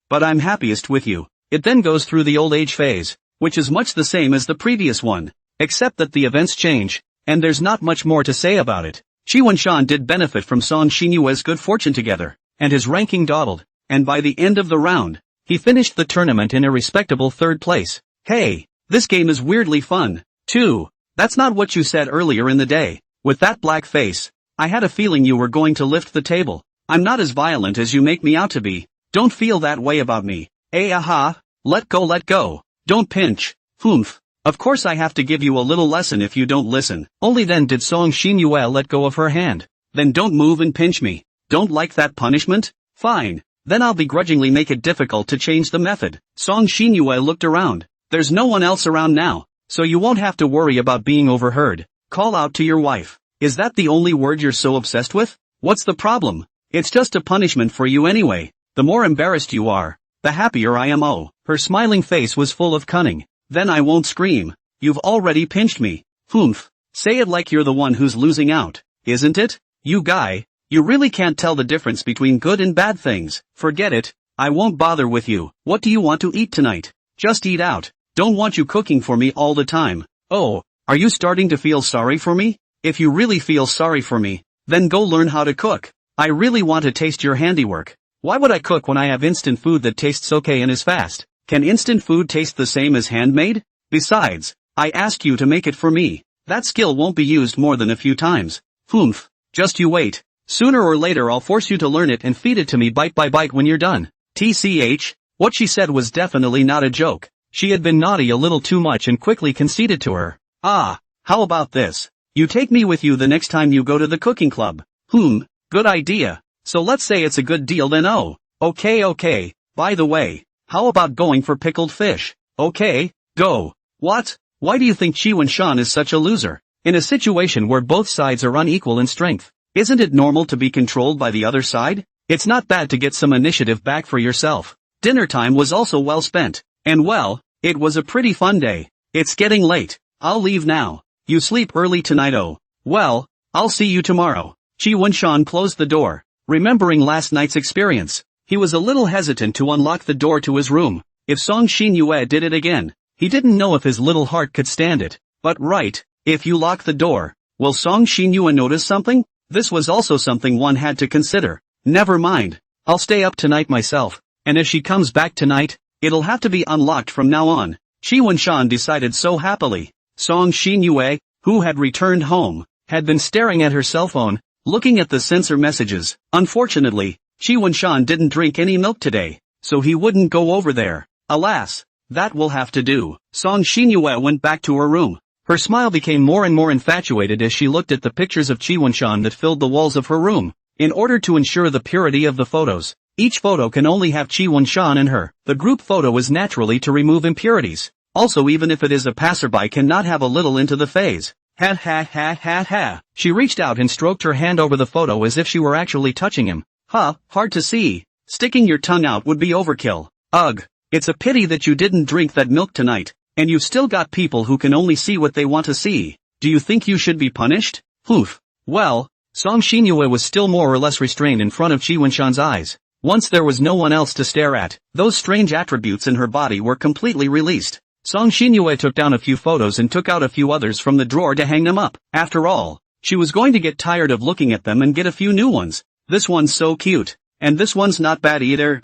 but I'm happiest with you. It then goes through the old age phase, which is much the same as the previous one, except that the events change, and there's not much more to say about it. Chi Wenshan did benefit from Song Xinyue's good fortune together, and his ranking doubled, and by the end of the round, he finished the tournament in a respectable 3rd place. Hey, this game is weirdly fun, too. That's not what you said earlier in the day. With that black face, I had a feeling you were going to lift the table. I'm not as violent as you make me out to be. Don't feel that way about me. Aha. Let go. Don't pinch. Humph. Of course I have to give you a little lesson if you don't listen. Only then did Song Xinyue let go of her hand. Then don't move and pinch me. Don't like that punishment? Fine. Then I'll begrudgingly make it difficult to change the method. Song Xinyue looked around. There's no one else around now, so you won't have to worry about being overheard. Call out to your wife. Is that the only word you're so obsessed with? What's the problem? It's just a punishment for you anyway. The more embarrassed you are, the happier I am. Oh, her smiling face was full of cunning. Then I won't scream. You've already pinched me. Humph. Say it like you're the one who's losing out, isn't it? You guy, you really can't tell the difference between good and bad things. Forget it. I won't bother with you. What do you want to eat tonight? Just eat out. Don't want you cooking for me all the time. Oh, are you starting to feel sorry for me? If you really feel sorry for me, then go learn how to cook. I really want to taste your handiwork. Why would I cook when I have instant food that tastes okay and is fast? Can instant food taste the same as handmade? Besides, I asked you to make it for me. That skill won't be used more than a few times. Humph. Just you wait. Sooner or later I'll force you to learn it and feed it to me bite by bite when you're done. TCH, what she said was definitely not a joke. She had been naughty a little too much and quickly conceded to her. Ah, how about this? You take me with you the next time you go to the cooking club. Good idea. So let's say it's a good deal then. Oh, okay. By the way, how about going for pickled fish? Okay, go. What? Why do you think Chi Wen-shan is such a loser? In a situation where both sides are unequal in strength, isn't it normal to be controlled by the other side? It's not bad to get some initiative back for yourself. Dinner time was also well spent. And well, it was a pretty fun day. It's getting late. I'll leave now. You sleep early tonight. Oh, well, I'll see you tomorrow. Chi Wen-shan closed the door. Remembering last night's experience, he was a little hesitant to unlock the door to his room. If Song Xinyue did it again, he didn't know if his little heart could stand it. But right, if you lock the door, will Song Xinyue notice something? This was also something one had to consider. Never mind. I'll stay up tonight myself, and if she comes back tonight, it'll have to be unlocked from now on. Chi Wen-shan decided so happily. Song Xinyue, who had returned home, had been staring at her cell phone, looking at the sensor messages. Unfortunately, Chi Wen-shan didn't drink any milk today, so he wouldn't go over there. Alas, that will have to do. Song Xinyue went back to her room. Her smile became more and more infatuated as she looked at the pictures of Chi Wen-shan that filled the walls of her room. In order to ensure the purity of the photos, each photo can only have Chi Wen-shan and her. The group photo is naturally to remove impurities. Also, even if it is a passerby cannot have a little into the phase. Ha. She reached out and stroked her hand over the photo as if she were actually touching him. Hard to see. Sticking your tongue out would be overkill. Ugh. It's a pity that you didn't drink that milk tonight, and you've still got people who can only see what they want to see. Do you think you should be punished? Poof. Well, Song Xinyue was still more or less restrained in front of Chi Wen-shan's eyes. Once there was no one else to stare at, those strange attributes in her body were completely released. Song Xinyue took down a few photos and took out a few others from the drawer to hang them up. After all, she was going to get tired of looking at them and get a few new ones. This one's so cute. And this one's not bad either.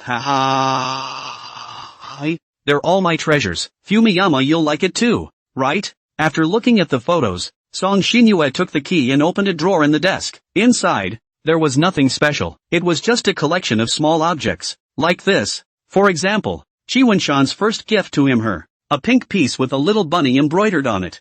They're all my treasures. Fumiyama, you'll like it too, right? After looking at the photos, Song Xinyue took the key and opened a drawer in the desk. Inside, there was nothing special. It was just a collection of small objects. Like this. For example, Chi Wen-shan's first gift to him, a pink piece with a little bunny embroidered on it.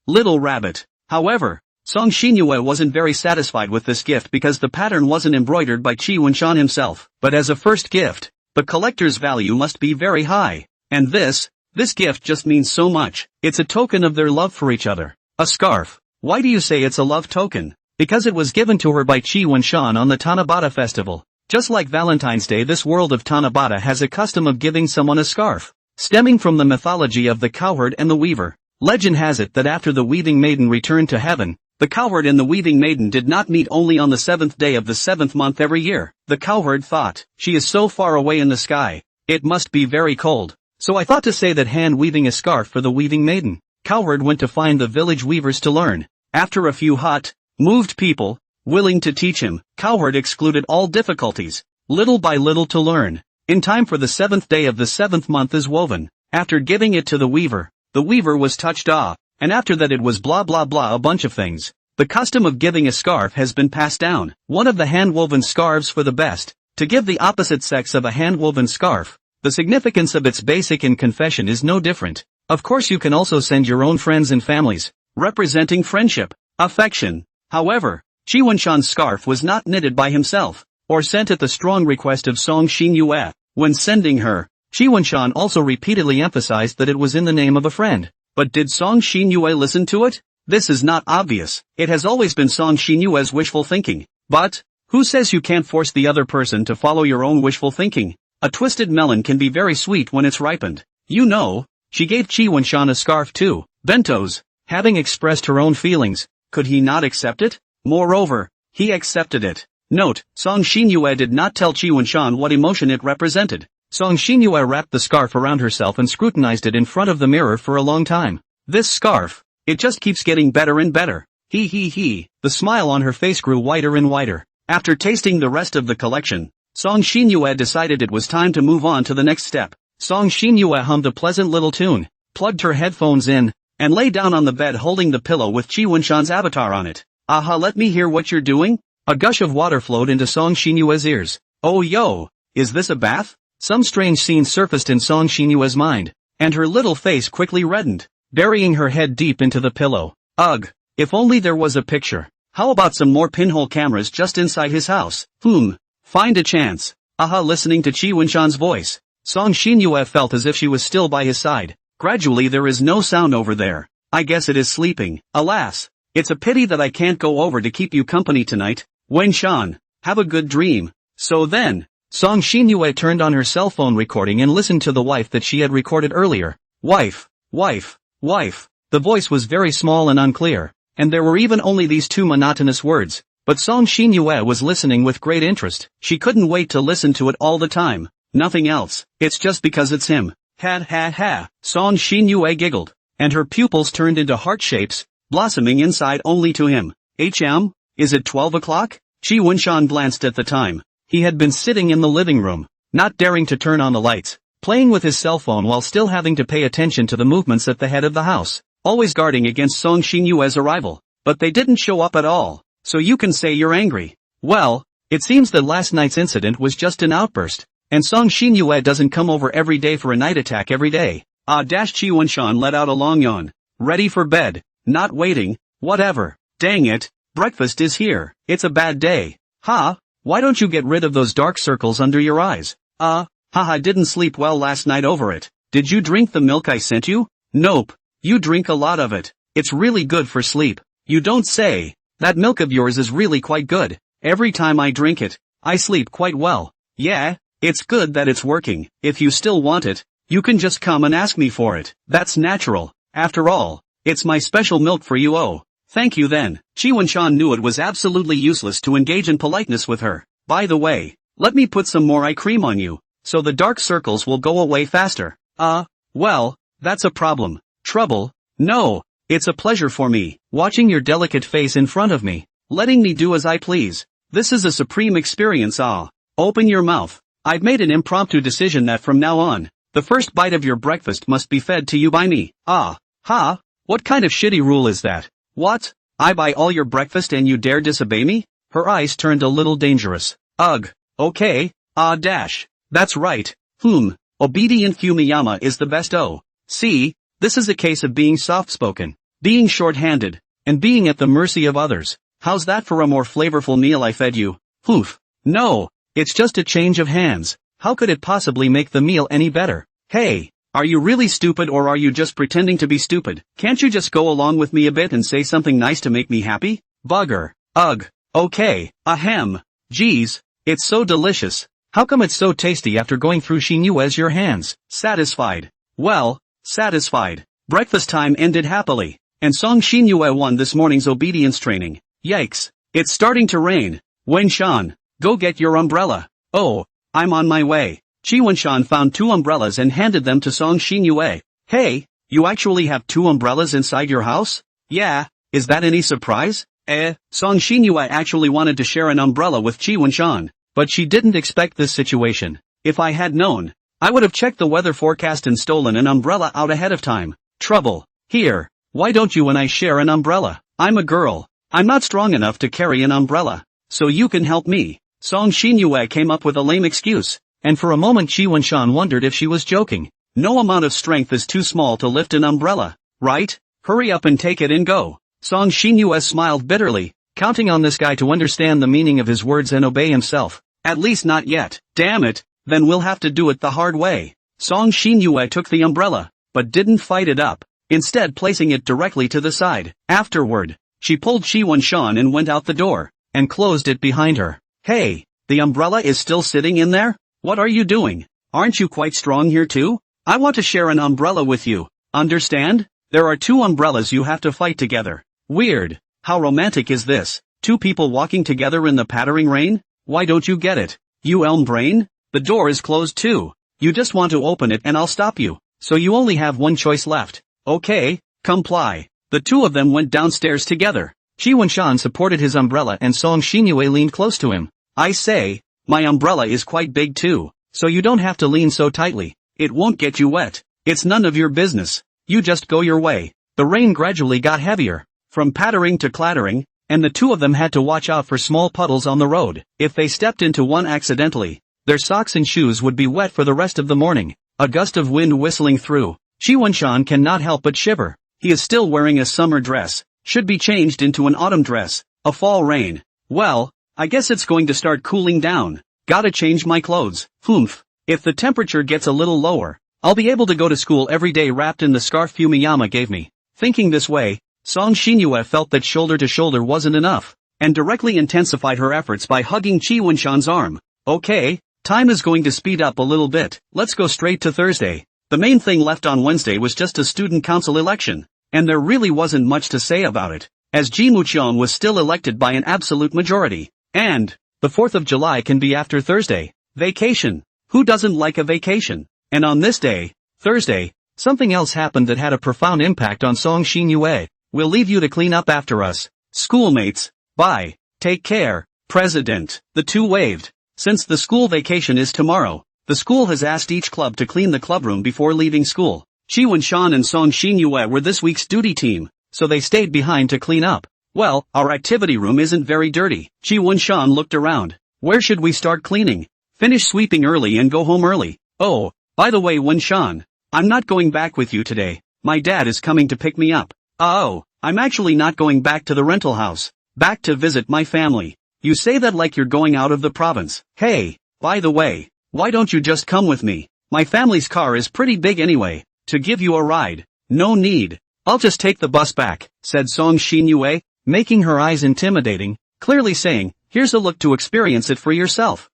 Little rabbit. However, Song Xinyue wasn't very satisfied with this gift because the pattern wasn't embroidered by Chi Wen-shan himself. But as a first gift, the collector's value must be very high. And this gift just means so much. It's a token of their love for each other. A scarf. Why do you say it's a love token? Because it was given to her by Chi Wen-shan on the Tanabata festival. Just like Valentine's Day, this world of Tanabata has a custom of giving someone a scarf. Stemming from the mythology of the cowherd and the weaver, legend has it that after the weaving maiden returned to heaven, the cowherd and the weaving maiden did not meet only on the 7th day of the 7th month every year. The cowherd thought, she is so far away in the sky, it must be very cold. So I thought to say that hand weaving a scarf for the weaving maiden. Cowherd went to find the village weavers to learn. After a few hot, moved people, willing to teach him, Cowherd excluded all difficulties, little by little to learn. In time for the 7th day of the 7th month is woven, After giving it to the weaver was touched off, and after that it was blah blah blah a bunch of things. The custom of giving a scarf has been passed down. One of the hand-woven scarves for the best, to give the opposite sex of a hand-woven scarf. The significance of its basic in confession is no different. Of course you can also send your own friends and families, representing friendship, affection. However, Chi Wenshan's scarf was not knitted by himself, or sent at the strong request of Song Xinyue. When sending her, Chi Wenshan also repeatedly emphasized that it was in the name of a friend. But did Song Xinyue listen to it? This is not obvious. It has always been Song Xinyue's wishful thinking. But, who says you can't force the other person to follow your own wishful thinking? A twisted melon can be very sweet when it's ripened. You know, she gave Chi Wenshan a scarf too. Bento's, having expressed her own feelings, could he not accept it? Moreover, he accepted it. Note, Song Xinyue did not tell Chi Wenshan what emotion it represented. Song Xinyue wrapped the scarf around herself and scrutinized it in front of the mirror for a long time. This scarf, it just keeps getting better and better. He. The smile on her face grew whiter and whiter. After tasting the rest of the collection, Song Xinyue decided it was time to move on to the next step. Song Xinyue hummed a pleasant little tune, plugged her headphones in, and lay down on the bed holding the pillow with Chi Wenshan's avatar on it. Aha, let me hear what you're doing? A gush of water flowed into Song Xinyue's ears. Oh yo, is this a bath? Some strange scene surfaced in Song Xinyue's mind, and her little face quickly reddened, burying her head deep into the pillow. Ugh, if only there was a picture. How about some more pinhole cameras just inside his house? Find a chance. Aha, listening to Chi Wenshan's voice, Song Xinyue felt as if she was still by his side. Gradually there is no sound over there. I guess it is sleeping. Alas, it's a pity that I can't go over to keep you company tonight. Wenshan, have a good dream. So then, Song Xinyue turned on her cell phone recording and listened to the wife that she had recorded earlier. Wife. The voice was very small and unclear, and there were even only these two monotonous words. But Song Xinyue was listening with great interest. She couldn't wait to listen to it all the time. Nothing else. It's just because it's him. Ha. Song Xinyue giggled, and her pupils turned into heart shapes, blossoming inside only to him. Is it 12 o'clock? Chi Wenshan glanced at the time. He had been sitting in the living room, not daring to turn on the lights, playing with his cell phone while still having to pay attention to the movements at the head of the house, always guarding against Song Xinyue's arrival. But they didn't show up at all, so you can say you're angry. Well, it seems that last night's incident was just an outburst, and Song Xinyue doesn't come over every day for a night attack every day. Chi Wenshan let out a long yawn. Ready for bed, not waiting, whatever. Dang it, breakfast is here. It's a bad day. Why don't you get rid of those dark circles under your eyes? I didn't sleep well last night over it. Did you drink the milk I sent you? Nope. You drink a lot of it. It's really good for sleep. You don't say. That milk of yours is really quite good. Every time I drink it, I sleep quite well. Yeah, it's good that it's working. If you still want it, you can just come and ask me for it. That's natural. After all, it's my special milk for you. Oh, thank you then. Chi Wenshan knew it was absolutely useless to engage in politeness with her. By the way, let me put some more eye cream on you, so the dark circles will go away faster. Well, that's a problem. Trouble? No, it's a pleasure for me, watching your delicate face in front of me, letting me do as I please. This is a supreme experience. Open your mouth. I've made an impromptu decision that from now on, the first bite of your breakfast must be fed to you by me. What kind of shitty rule is that? What? I buy all your breakfast and you dare disobey me? Her eyes turned a little dangerous. Ugh. Okay. That's right. Obedient Fumiyama is the best. See, this is a case of being soft-spoken, being short-handed, and being at the mercy of others. How's that for a more flavorful meal I fed you? No, it's just a change of hands. How could it possibly make the meal any better? Hey, are you really stupid or are you just pretending to be stupid? Can't you just go along with me a bit and say something nice to make me happy? Bugger. Ugh. Okay. Ahem. Geez, it's so delicious. How come it's so tasty after going through Xinyue's your hands? Satisfied. Well, satisfied. Breakfast time ended happily, and Song Xinyue won this morning's obedience training. Yikes. It's starting to rain. Wenshan, go get your umbrella. Oh, I'm on my way. Chi Wenshan found 2 umbrellas and handed them to Song Xinyue. Hey, you actually have 2 umbrellas inside your house? Yeah, is that any surprise? Song Xinyue actually wanted to share an umbrella with Chi Wenshan, but she didn't expect this situation. If I had known, I would have checked the weather forecast and stolen an umbrella out ahead of time. Trouble. Here. Why don't you and I share an umbrella? I'm a girl. I'm not strong enough to carry an umbrella. So you can help me. Song Xinyue came up with a lame excuse, and for a moment Shi Wenshan wondered if she was joking. No amount of strength is too small to lift an umbrella, right? Hurry up and take it and go. Song Xinyue smiled bitterly, counting on this guy to understand the meaning of his words and obey himself. At least not yet. Damn it, then we'll have to do it the hard way. Song Xinyue took the umbrella, but didn't fight it up, instead placing it directly to the side. Afterward, she pulled Shi Wenshan and went out the door, and closed it behind her. Hey, the umbrella is still sitting in there? What are you doing? Aren't you quite strong here too? I want to share an umbrella with you. Understand? There are two umbrellas you have to fight together. Weird. How romantic is this? Two people walking together in the pattering rain? Why don't you get it? You elm brain? The door is closed too. You just want to open it and I'll stop you. So you only have one choice left. Okay, comply. The two of them went downstairs together. Shi Wenshan supported his umbrella and Song Xinyue leaned close to him. I say, my umbrella is quite big too, so you don't have to lean so tightly. It won't get you wet. It's none of your business. You just go your way. The rain gradually got heavier, from pattering to clattering, and the two of them had to watch out for small puddles on the road. If they stepped into one accidentally, their socks and shoes would be wet for the rest of the morning. A gust of wind whistling through. Shi Wenshan cannot help but shiver. He is still wearing a summer dress. Should be changed into an autumn dress. A fall rain. Well, I guess it's going to start cooling down. Gotta change my clothes. Humph. If the temperature gets a little lower, I'll be able to go to school every day wrapped in the scarf Fumiyama gave me. Thinking this way, Song Xinyue felt that shoulder to shoulder wasn't enough, and directly intensified her efforts by hugging Shi Wenshan's arm. Okay, time is going to speed up a little bit. Let's go straight to Thursday. The main thing left on Wednesday was just a student council election, and there really wasn't much to say about it, as Ji Muqian was still elected by an absolute majority. And the 4th of July can be after Thursday. Vacation. Who doesn't like a vacation? And on this day, Thursday, something else happened that had a profound impact on Song Xinyue. We'll leave you to clean up after us. Schoolmates. Bye. Take care. President. The two waved. Since the school vacation is tomorrow, the school has asked each club to clean the clubroom before leaving school. Shi Wenshan and Song Xinyue were this week's duty team, so they stayed behind to clean up. Well, our activity room isn't very dirty. Shi Wenshan looked around. Where should we start cleaning? Finish sweeping early and go home early. Oh, by the way Wenshan, I'm not going back with you today. My dad is coming to pick me up. Oh, I'm actually not going back to the rental house. Back to visit my family. You say that like you're going out of the province. Hey, by the way, why don't you just come with me? My family's car is pretty big anyway, to give you a ride. No need. I'll just take the bus back, said Song Xinyue, making her eyes intimidating, clearly saying, here's a look to experience it for yourself.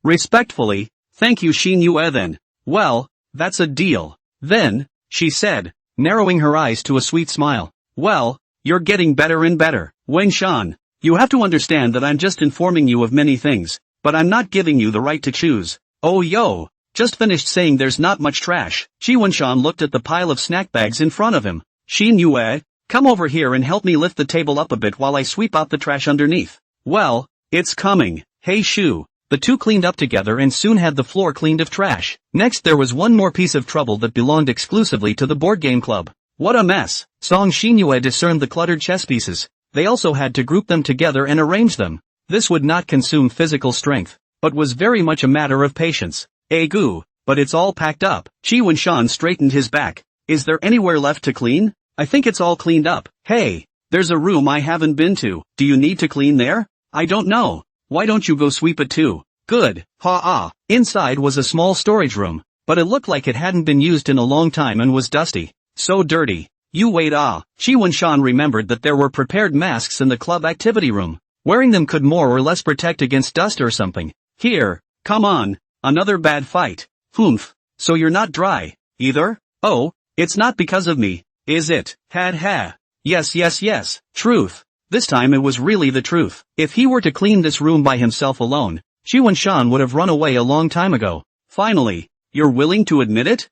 Respectfully, thank you Xinyue then. Well, that's a deal. Then, she said, narrowing her eyes to a sweet smile. Well, you're getting better and better. Wenshan, you have to understand that I'm just informing you of many things, but I'm not giving you the right to choose. Oh yo, just finished saying there's not much trash. Shi Wenshan looked at the pile of snack bags in front of him. Xinyue, come over here and help me lift the table up a bit while I sweep out the trash underneath. Well, it's coming. Hey Shu. The two cleaned up together and soon had the floor cleaned of trash. Next there was one more piece of trouble that belonged exclusively to the board game club. What a mess. Song Xinyue discerned the cluttered chess pieces. They also had to group them together and arrange them. This would not consume physical strength, but was very much a matter of patience. Goo, but it's all packed up. Shi Wenshan straightened his back. Is there anywhere left to clean? I think it's all cleaned up. Hey, there's a room I haven't been to. Do you need to clean there? I don't know. Why don't you go sweep it too? Good. Inside was a small storage room, but it looked like it hadn't been used in a long time and was dusty. So dirty. You wait. Shi Wenshan remembered that there were prepared masks in the club activity room. Wearing them could more or less protect against dust or something. Here, come on. Another bad fight. Humph. So you're not dry, either? Oh, it's not because of me, is it? Yes. Truth. This time it was really the truth. If he were to clean this room by himself alone, Shi Wenshan would have run away a long time ago. Finally, you're willing to admit it?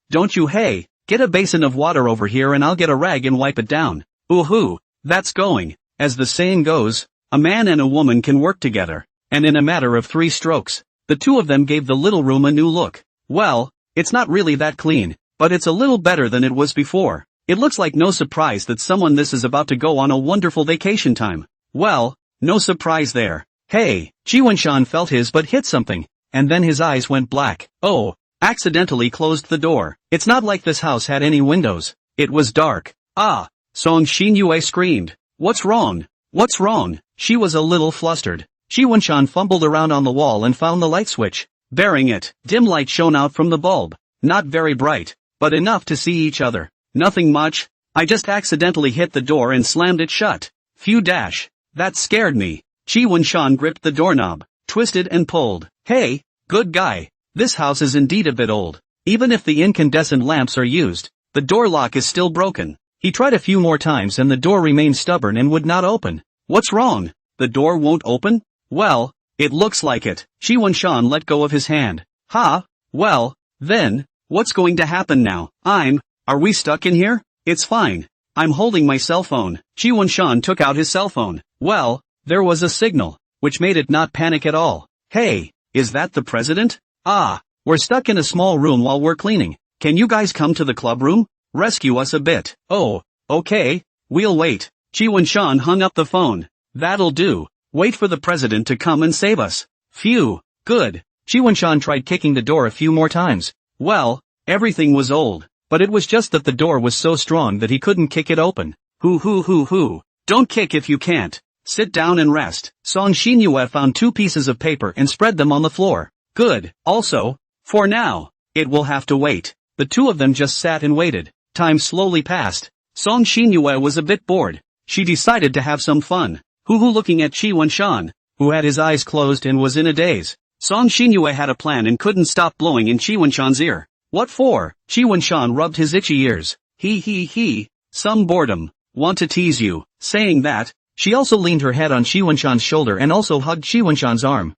Don't you? Hey, get a basin of water over here and I'll get a rag and wipe it down. Ooh, that's going. As the saying goes, a man and a woman can work together, and in a matter of 3 strokes. The two of them gave the little room a new look. Well, it's not really that clean, but it's a little better than it was before. It looks like no surprise that someone this is about to go on a wonderful vacation time. Well, no surprise there. Hey, Jiwonshan felt his butt hit something, and then his eyes went black. Oh, accidentally closed the door. It's not like this house had any windows. It was dark. Ah, Song Xinyue screamed. What's wrong? What's wrong? She was a little flustered. Jiwonshan fumbled around on the wall and found the light switch. Bearing it, dim light shone out from the bulb. Not very bright, but enough to see each other. Nothing much. I just accidentally hit the door and slammed it shut. Phew dash. That scared me. Jiwonshan gripped the doorknob, twisted and pulled. Hey, good guy. This house is indeed a bit old. Even if the incandescent lamps are used, the door lock is still broken. He tried a few more times and the door remained stubborn and would not open. What's wrong? The door won't open? Well, it looks like it. Jiwonshan let go of his hand. Ha, well, then, what's going to happen now? Are we stuck in here? It's fine. I'm holding my cell phone. Jiwonshan took out his cell phone. Well, there was a signal, which made it not panic at all. Hey, is that the president? Ah, we're stuck in a small room while we're cleaning. Can you guys come to the club room? Rescue us a bit. Oh, okay, we'll wait. Jiwonshan hung up the phone. That'll do. Wait for the president to come and save us. Phew, good. Jiwonshan tried kicking the door a few more times. Well, everything was old, but it was just that the door was so strong that he couldn't kick it open. Hoo. Don't kick if you can't. Sit down and rest. Song Xinyue found 2 pieces of paper and spread them on the floor. Good. Also, for now, it will have to wait. The two of them just sat and waited. Time slowly passed. Song Xinyue was a bit bored. She decided to have some fun. Hoo looking at Jiwonshan, who had his eyes closed and was in a daze. Song Xinyue had a plan and couldn't stop blowing in Jiwonshan's ear. What for? Jiwonshan rubbed his itchy ears. He. Some boredom. Want to tease you. Saying that, she also leaned her head on Jiwonshan's shoulder and also hugged Jiwonshan's arm.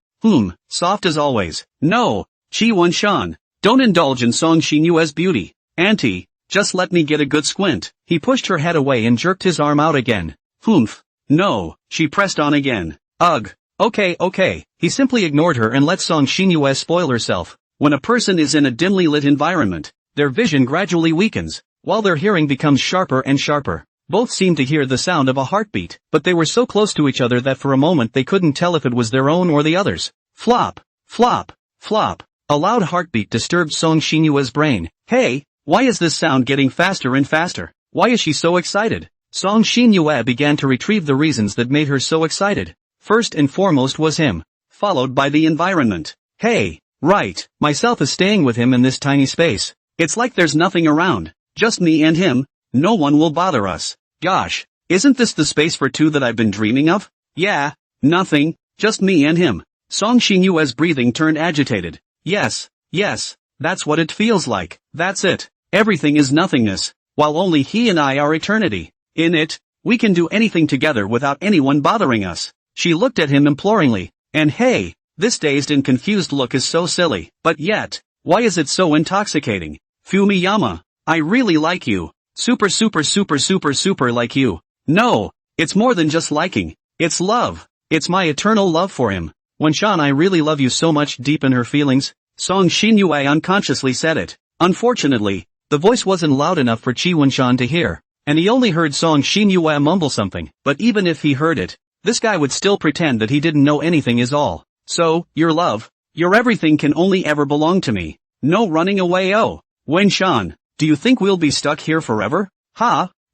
Soft as always. No, Jiwonshan, don't indulge in Song Xinyue's beauty. Auntie, just let me get a good squint. He pushed her head away and jerked his arm out again. No, she pressed on again. Ugh. Okay. He simply ignored her and let Song Xinyue spoil herself. When a person is in a dimly lit environment, their vision gradually weakens, while their hearing becomes sharper and sharper. Both seemed to hear the sound of a heartbeat, but they were so close to each other that for a moment they couldn't tell if it was their own or the other's. Flop. A loud heartbeat disturbed Song Xinyue's brain. Hey, why is this sound getting faster and faster? Why is she so excited? Song Xinyue began to retrieve the reasons that made her so excited. First and foremost was him, followed by the environment. Hey, right, myself is staying with him in this tiny space. It's like there's nothing around, just me and him. No one will bother us. Gosh, isn't this the space for 2 that I've been dreaming of? Yeah, nothing, just me and him. Song Xinyue's breathing turned agitated. Yes, that's what it feels like. That's it. Everything is nothingness, while only he and I are eternity. In it, we can do anything together without anyone bothering us. She looked at him imploringly. And hey, this dazed and confused look is so silly, but yet, why is it so intoxicating? Fumiyama, I really like you. Super like you. No, it's more than just liking. It's love. It's my eternal love for him. Wenshan, I really love you so much. Deep in her feelings, Song Xinyue unconsciously said it. Unfortunately, the voice wasn't loud enough for Jiwonshan to hear, and he only heard Song Xinyue mumble something. But even if he heard it, this guy would still pretend that he didn't know anything is all. So, your love, your everything can only ever belong to me. No running away. Oh, Wenshan, do you think we'll be stuck here forever?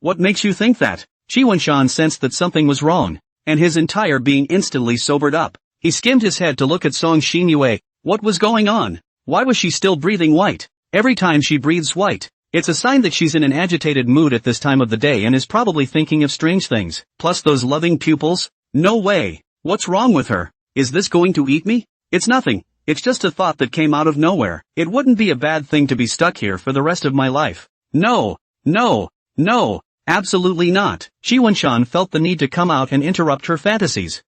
What makes you think that? Jiwonshan sensed that something was wrong, and his entire being instantly sobered up. He skimmed his head to look at Song Xinyue. What was going on? Why was she still breathing white? Every time she breathes white, it's a sign that she's in an agitated mood at this time of the day and is probably thinking of strange things. Plus those loving pupils? No way. What's wrong with her? Is this going to eat me? It's nothing. It's just a thought that came out of nowhere. It wouldn't be a bad thing to be stuck here for the rest of my life. No, absolutely not. Jiwonshan felt the need to come out and interrupt her fantasies.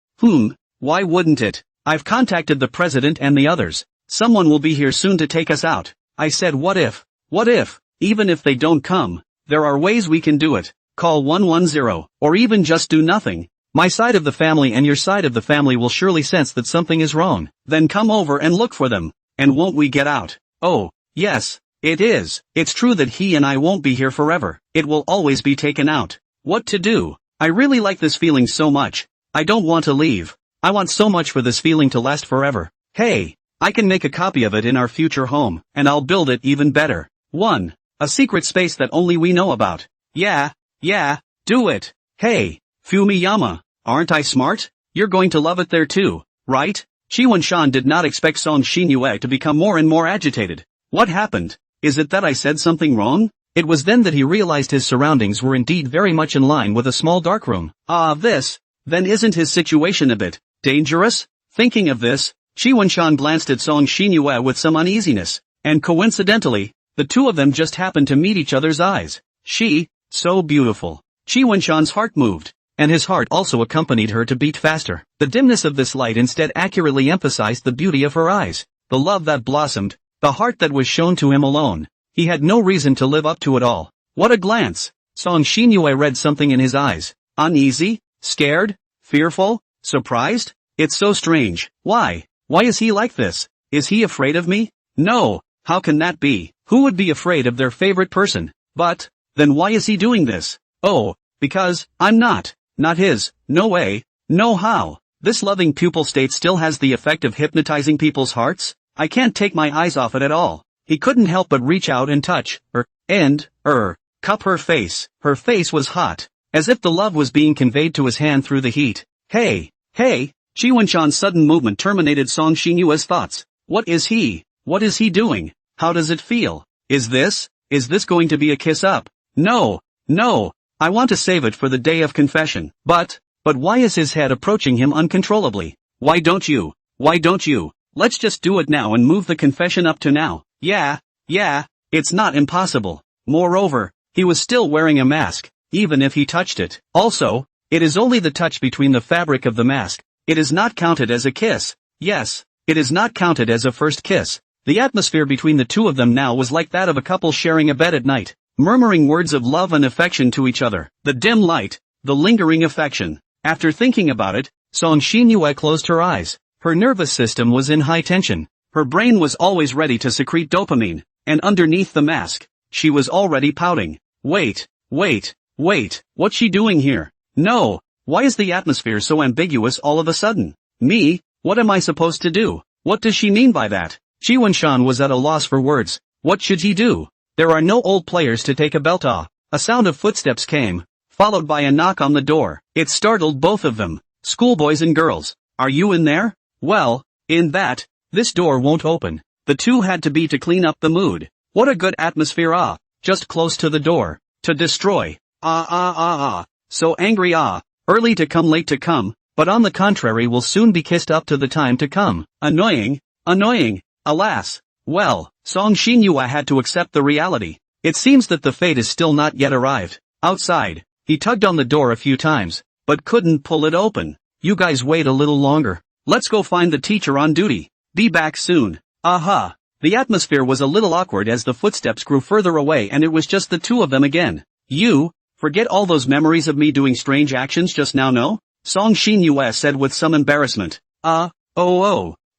Why wouldn't it? I've contacted the president and the others. Someone will be here soon to take us out. I said what if? Even if they don't come, there are ways we can do it. Call 110, or even just do nothing. My side of the family and your side of the family will surely sense that something is wrong. Then come over and look for them. And won't we get out? Oh, yes, it is. It's true that he and I won't be here forever. It will always be taken out. What to do? I really like this feeling so much. I don't want to leave. I want so much for this feeling to last forever. Hey, I can make a copy of it in our future home, and I'll build it even better. 1. A secret space that only we know about. Yeah, do it. Hey, Fumiyama, aren't I smart? You're going to love it there too, right? Chiwon-shan did not expect Song Xinyue to become more and more agitated. What happened? Is it that I said something wrong? It was then that he realized his surroundings were indeed very much in line with a small darkroom. Then isn't his situation a bit dangerous? Thinking of this, Chiwon-shan glanced at Song Xinyue with some uneasiness, and coincidentally, the two of them just happened to meet each other's eyes. She, so beautiful. Chiwon-shan's heart moved, and his heart also accompanied her to beat faster. The dimness of this light instead accurately emphasized the beauty of her eyes, the love that blossomed, the heart that was shown to him alone. He had no reason to live up to it all. What a glance! Song Xinyue read something in his eyes. Uneasy? Scared? Fearful? Surprised? It's so strange. Why? Why is he like this? Is he afraid of me? No, how can that be? Who would be afraid of their favorite person? But, then why is he doing this? Oh, because, I'm not his, no way, no how. This loving pupil state still has the effect of hypnotizing people's hearts? I can't take my eyes off it at all. He couldn't help but reach out and touch her, and cup her face. Her face was hot, as if the love was being conveyed to his hand through the heat. Hey! Chiwon-chan's sudden movement terminated Song Xinyue's thoughts. What is he doing? How does it feel? Is this going to be a kiss up? No, I want to save it for the day of confession. But why is his head approaching him uncontrollably? Why don't you? Let's just do it now and move the confession up to now. Yeah, it's not impossible. Moreover, he was still wearing a mask, even if he touched it. Also, it is only the touch between the fabric of the mask. It is not counted as a kiss. Yes, it is not counted as a first kiss. The atmosphere between the two of them now was like that of a couple sharing a bed at night, murmuring words of love and affection to each other. The dim light, the lingering affection. After thinking about it, Song Xinyue closed her eyes. Her nervous system was in high tension. Her brain was always ready to secrete dopamine, and underneath the mask, she was already pouting. Wait, what's she doing here? No, why is the atmosphere so ambiguous all of a sudden? Me, what am I supposed to do? What does she mean by that? Chiwon-shan was at a loss for words. What should he do? There are no old players to take a belt off. A sound of footsteps came, followed by a knock on the door. It startled both of them. Schoolboys and girls, are you in there? Well, in that, this door won't open. The two had to be to clean up the mood. What a good atmosphere, just close to the door. To destroy. So angry, early to come late to come, but on the contrary will soon be kissed up to the time to come. Annoying, alas. Well, Song Xinyue had to accept the reality. It seems that the fate is still not yet arrived. Outside, he tugged on the door a few times, but couldn't pull it open. You guys wait a little longer. Let's go find the teacher on duty. Be back soon. Aha. The atmosphere was a little awkward as the footsteps grew further away and it was just the two of them again. You, forget all those memories of me doing strange actions just now, no? Song Xinyue said with some embarrassment.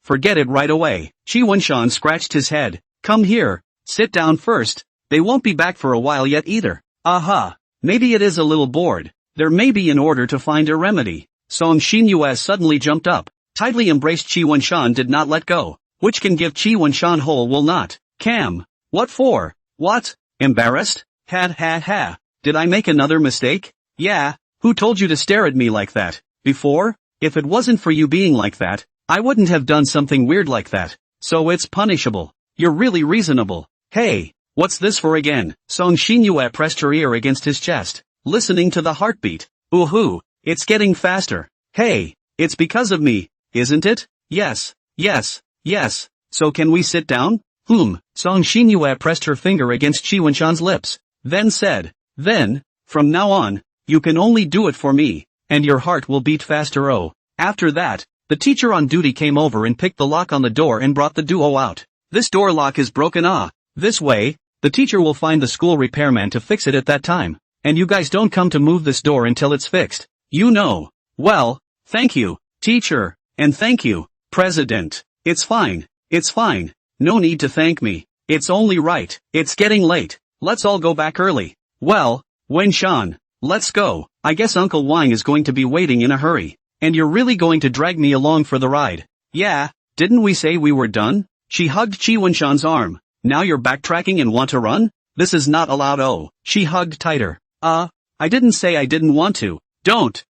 Forget it right away. Chiwon-shan scratched his head. Come here. Sit down first. They won't be back for a while yet either. Aha. Maybe it is a little bored. There may be in order to find a remedy. Song Xinyue suddenly jumped up, tightly embraced Chiwon-shan, did not let go. Which can give Chiwon-shan whole will not. Cam. What for? What? Embarrassed? Ha. Did I make another mistake? Yeah. Who told you to stare at me like that? Before? If it wasn't for you being like that, I wouldn't have done something weird like that. So it's punishable. You're really reasonable. Hey, what's this for again? Song Xinyue pressed her ear against his chest, listening to the heartbeat. Ooh, it's getting faster. Hey, it's because of me, isn't it? Yes. So can we sit down? Song Xinyue pressed her finger against Chiwon-shan's lips, then said, from now on, you can only do it for me, and your heart will beat faster. After that, the teacher on duty came over and picked the lock on the door and brought the duo out. This door lock is broken. This way, the teacher will find the school repairman to fix it at that time. And you guys don't come to move this door until it's fixed. You know. Well, thank you, teacher, and thank you, president. It's fine. It's fine. No need to thank me. It's only right. It's getting late. Let's all go back early. Well, Wen-shan, let's go. I guess Uncle Wang is going to be waiting in a hurry. And you're really going to drag me along for the ride? Yeah, didn't we say we were done? She hugged Qi Wenshan's arm. Now you're backtracking and want to run? This is not allowed. Oh, she hugged tighter. I didn't say I didn't want to. Don't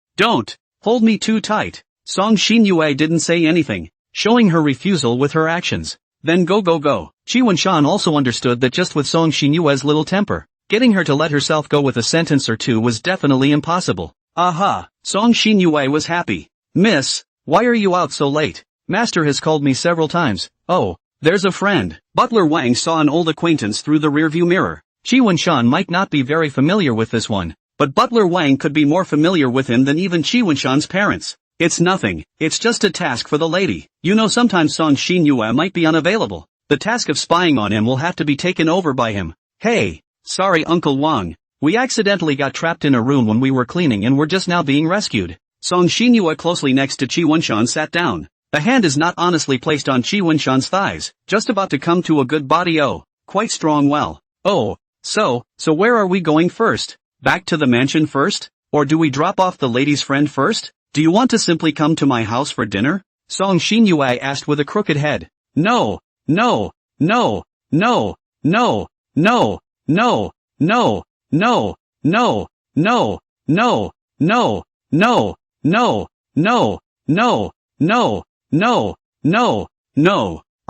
hold me too tight. Song Xinyue didn't say anything, showing her refusal with her actions. Then go. Qi Wenshan also understood that just with Song Xinyue's little temper, getting her to let herself go with a sentence or two was definitely impossible. Aha, Song Xinyue was happy. Miss, why are you out so late? Master has called me several times. Oh, there's a friend. Butler Wang saw an old acquaintance through the rearview mirror. Qi Wenshan might not be very familiar with this one, but Butler Wang could be more familiar with him than even Qi Wenshan's parents. It's nothing, it's just a task for the lady. You know, sometimes Song Xinyue might be unavailable. The task of spying on him will have to be taken over by him. Hey, sorry Uncle Wang. We accidentally got trapped in a room when we were cleaning and we're just now being rescued. Song Xinyue closely next to Qi Wenshan sat down. The hand is not honestly placed on Qi Wenshan's thighs, just about to come to a good body. Oh, quite strong. Well. Oh, so where are we going first? Back to the mansion first? Or do we drop off the lady's friend first? Do you want to simply come to my house for dinner? Song Xinyue asked with a crooked head. No.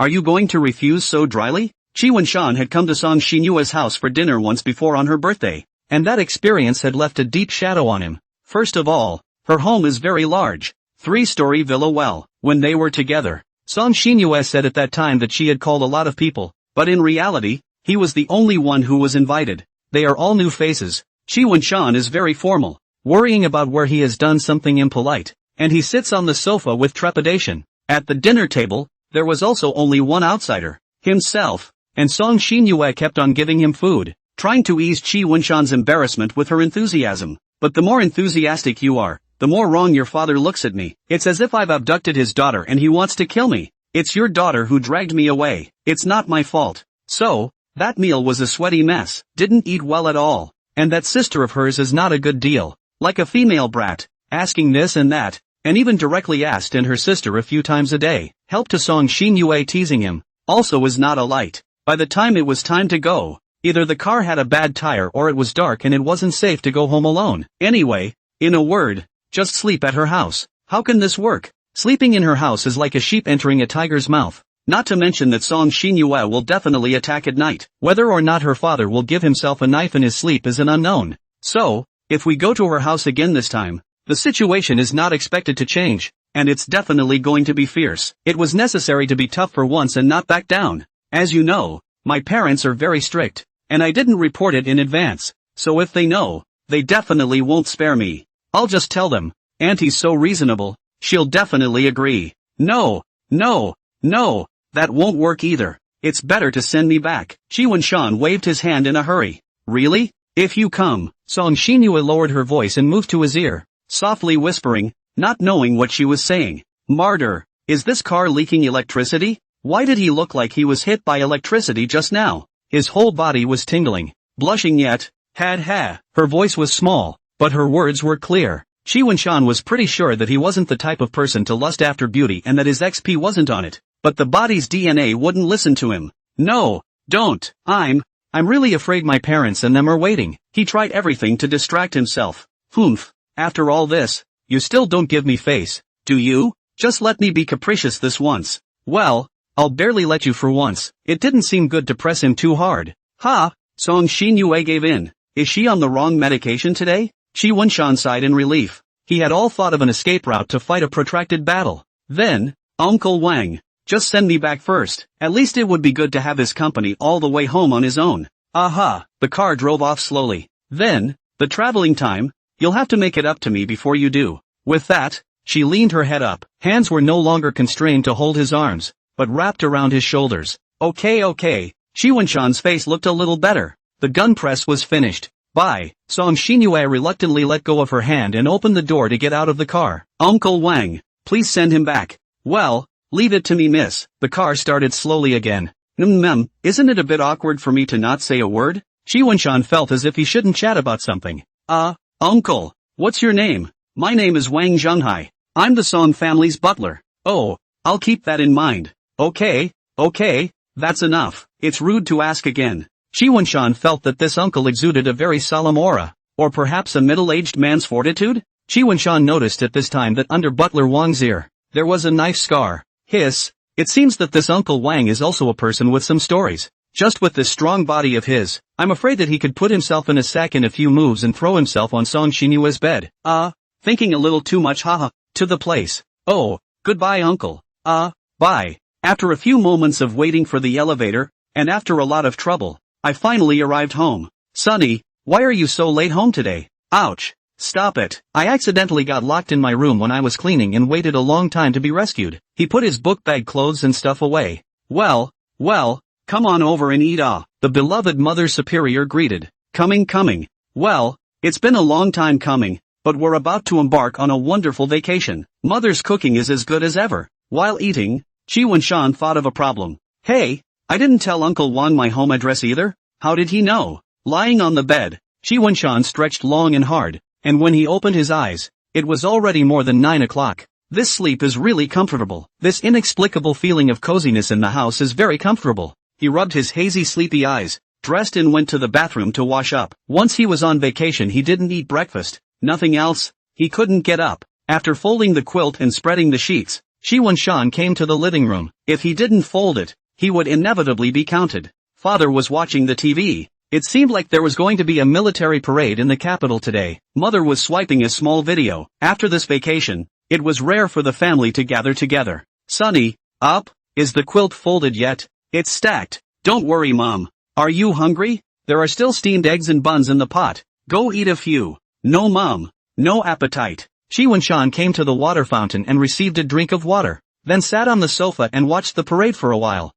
Are you going to refuse so dryly? Qi Wenshan had come to Song Xinyue's house for dinner once before on her birthday, and that experience had left a deep shadow on him. First of all, her home is very large, 3-story villa. Well, when they were together, Song Xinyue said at that time that she had called a lot of people, but in reality, he was the only one who was invited. They are all new faces. Qi Wenshan is very formal, worrying about where he has done something impolite, and he sits on the sofa with trepidation. At the dinner table, there was also only one outsider, himself, and Song Xinyue kept on giving him food, trying to ease Qi Wenshan's embarrassment with her enthusiasm. But the more enthusiastic you are, the more wrong your father looks at me. It's as if I've abducted his daughter and he wants to kill me. It's your daughter who dragged me away. It's not my fault. So, that meal was a sweaty mess. Didn't eat well at all. And that sister of hers is not a good deal. Like a female brat, asking this and that, and even directly asked and her sister a few times a day. Help to Song Xinyue teasing him. Also was not a light. By the time it was time to go, either the car had a bad tire or it was dark and it wasn't safe to go home alone. Anyway, in a word, just sleep at her house. How can this work? Sleeping in her house is like a sheep entering a tiger's mouth. Not to mention that Song Xinyue will definitely attack at night. Whether or not her father will give himself a knife in his sleep is an unknown. So, if we go to her house again this time, the situation is not expected to change, and it's definitely going to be fierce. It was necessary to be tough for once and not back down. As you know, my parents are very strict, and I didn't report it in advance, so if they know, they definitely won't spare me. I'll just tell them, Auntie's so reasonable, she'll definitely agree. No, that won't work either. It's better to send me back. Qi Wenshan waved his hand in a hurry. Really? If you come. Song Xinyue lowered her voice and moved to his ear, softly whispering, not knowing what she was saying. Martyr, is this car leaking electricity? Why did he look like he was hit by electricity just now? His whole body was tingling. Blushing yet, Her voice was small, but her words were clear. Qi Wenshan was pretty sure that he wasn't the type of person to lust after beauty and that his XP wasn't on it. But the body's DNA wouldn't listen to him. No, don't. I'm really afraid my parents and them are waiting. He tried everything to distract himself. Humph. After all this, you still don't give me face, do you? Just let me be capricious this once. Well, I'll barely let you for once. It didn't seem good to press him too hard. Ha! Song Xinyue gave in. Is she on the wrong medication today? Qi Wenshan sighed in relief. He had all thought of an escape route to fight a protracted battle. Then, Uncle Wang, just send me back first. At least it would be good to have his company all the way home on his own. Aha! The car drove off slowly. Then, the traveling time, you'll have to make it up to me before you do. With that, she leaned her head up. Hands were no longer constrained to hold his arms, but wrapped around his shoulders. Okay. Qi Wenshan's face looked a little better. The gun press was finished. bye. Song Xinyue reluctantly let go of her hand and opened the door to get out of the car. Uncle Wang, please send him back. Well, leave it to me, miss. The car started slowly again. Isn't it a bit awkward for me to not say a word? Chi Wenshan felt as if he shouldn't chat about something. Uncle, what's your name? My name is Wang Zhenghai. I'm the Song family's butler. Oh, I'll keep that in mind. Okay, that's enough. It's rude to ask again. Chi Wenshan felt that this uncle exuded a very solemn aura, or perhaps a middle-aged man's fortitude? Chi Wenshan noticed at this time that under butler Wang's ear, there was a knife scar. Hiss. It seems that this Uncle Wang is also a person with some stories. Just with this strong body of his, I'm afraid that he could put himself in a sack in a few moves and throw himself on Song Xinyue's bed. Thinking a little too much, haha. To the place. Oh, goodbye uncle. Bye. After a few moments of waiting for the elevator, and after a lot of trouble, I finally arrived home. Sonny, why are you so late home today? Ouch. Stop it. I accidentally got locked in my room when I was cleaning and waited a long time to be rescued. He put his book bag clothes and stuff away. Well, come on over and eat. The beloved Mother Superior greeted. Coming. Well, it's been a long time coming, but we're about to embark on a wonderful vacation. Mother's cooking is as good as ever. While eating, Chi Wenshan thought of a problem. Hey, I didn't tell Uncle Wang my home address either. How did he know? Lying on the bed, Chi Wenshan stretched long and hard. And when he opened his eyes, it was already more than 9 o'clock. This sleep is really comfortable. This inexplicable feeling of coziness in the house is very comfortable. He rubbed his hazy sleepy eyes, dressed and went to the bathroom to wash up. Once he was on vacation he didn't eat breakfast, nothing else. He couldn't get up. After folding the quilt and spreading the sheets, Chi Wenshan came to the living room. If he didn't fold it, he would inevitably be counted. Father was watching the TV. It seemed like there was going to be a military parade in the capital today. Mother was swiping a small video. After this vacation, it was rare for the family to gather together. Sonny, up? Is the quilt folded yet? It's stacked. Don't worry, Mom. Are you hungry? There are still steamed eggs and buns in the pot. Go eat a few. No, Mom. No appetite. Chi Wenshan came to the water fountain and received a drink of water, then sat on the sofa and watched the parade for a while.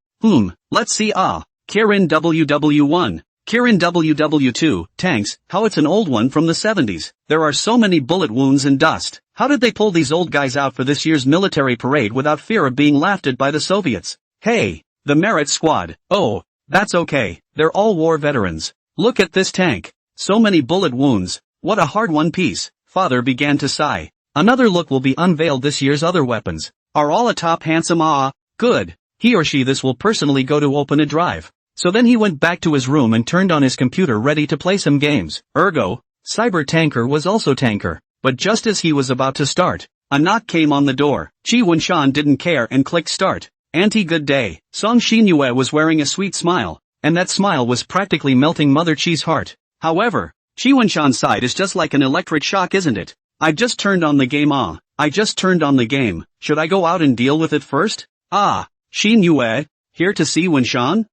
Let's see. Kirin WW1. Kirin WW2, tanks, how it's an old one from the 70s. There are so many bullet wounds and dust. How did they pull these old guys out for this year's military parade without fear of being laughed at by the Soviets? Hey, the Merit Squad. Oh, that's okay. They're all war veterans. Look at this tank. So many bullet wounds. What a hard one piece. Father began to sigh. Another look will be unveiled. This year's other weapons are all atop handsome. Good. He or she this will personally go to open a drive. So then he went back to his room and turned on his computer ready to play some games. Ergo, Cyber Tanker was also Tanker. But just as he was about to start, a knock came on the door. Chi Wenshan didn't care and clicked start. Auntie, good day. Song Xinyue was wearing a sweet smile, and that smile was practically melting Mother Chi's heart. However, Chi Wenshan's side is just like an electric shock, isn't it? I just turned on the game. I just turned on the game. Should I go out and deal with it first? Xinyue, here to see Wenshan?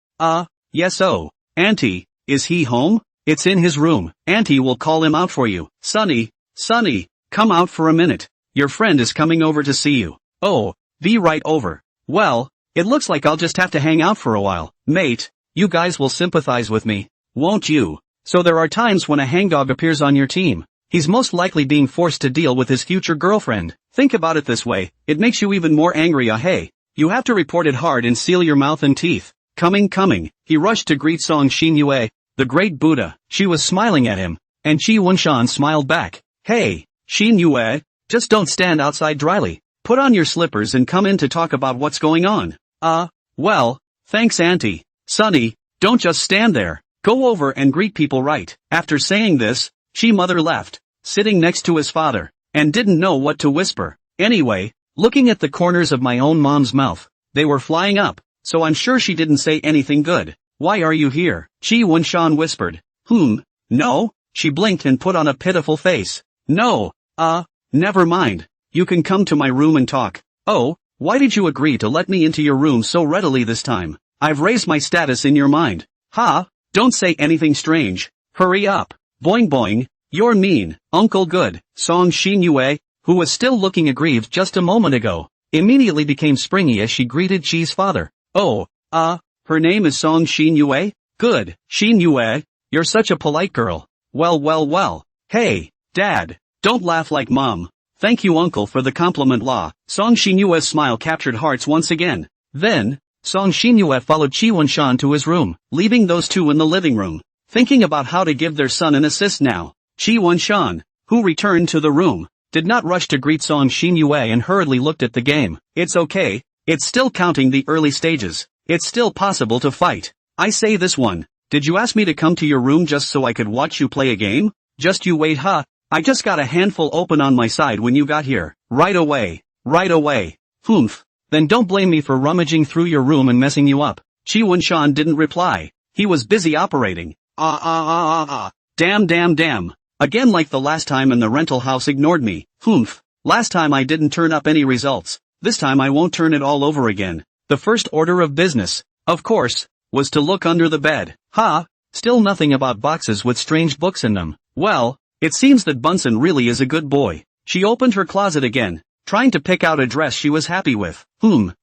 Yes. Oh, Auntie, is he home? It's in his room. Auntie will call him out for you. Sonny, come out for a minute. Your friend is coming over to see you. Oh, be right over. Well, it looks like I'll just have to hang out for a while. Mate, you guys will sympathize with me, won't you? So there are times when a hangdog appears on your team. He's most likely being forced to deal with his future girlfriend. Think about it this way, it makes you even more angry. Hey, you have to report it hard and seal your mouth and teeth. Coming. He rushed to greet Song Xinyue, the great Buddha. She was smiling at him, and Chi Wenshan smiled back. Hey, Xinyue, just don't stand outside dryly. Put on your slippers and come in to talk about what's going on. Well, thanks Auntie. Sonny, don't just stand there. Go over and greet people right. After saying this, Chi mother left, sitting next to his father, and didn't know what to whisper. Anyway, looking at the corners of my own mom's mouth, they were flying up. So I'm sure she didn't say anything good. Why are you here? Chi Wenshan whispered. No? She blinked and put on a pitiful face. No, never mind. You can come to my room and talk. Oh, why did you agree to let me into your room so readily this time? I've raised my status in your mind. Don't say anything strange. Hurry up. Boing. You're mean. Uncle Good. Song Xinyue, who was still looking aggrieved just a moment ago, immediately became springy as she greeted Chi's father. Oh, her name is Song Xinyue? Good, Xinyue, you're such a polite girl. Well well well. Hey, Dad. Don't laugh like Mom. Thank you Uncle for the compliment la. Song Xinyue's smile captured hearts once again. Then, Song Xinyue followed Qi Wenshan to his room, leaving those two in the living room, thinking about how to give their son an assist now. Qi Wenshan, who returned to the room, did not rush to greet Song Xinyue and hurriedly looked at the game. It's okay. It's still counting the early stages. It's still possible to fight. I say this one. Did you ask me to come to your room just so I could watch you play a game? Just you wait huh? I just got a handful open on my side when you got here. Right away. Right away. Humph. Then don't blame me for rummaging through your room and messing you up. Qi Wenshan didn't reply. He was busy operating. Damn. Again like the last time and the rental house ignored me. Humph. Last time I didn't turn up any results. This time I won't turn it all over again. The first order of business, of course, was to look under the bed. Still nothing about boxes with strange books in them. Well, it seems that Bunsen really is a good boy. She opened her closet again, trying to pick out a dress she was happy with.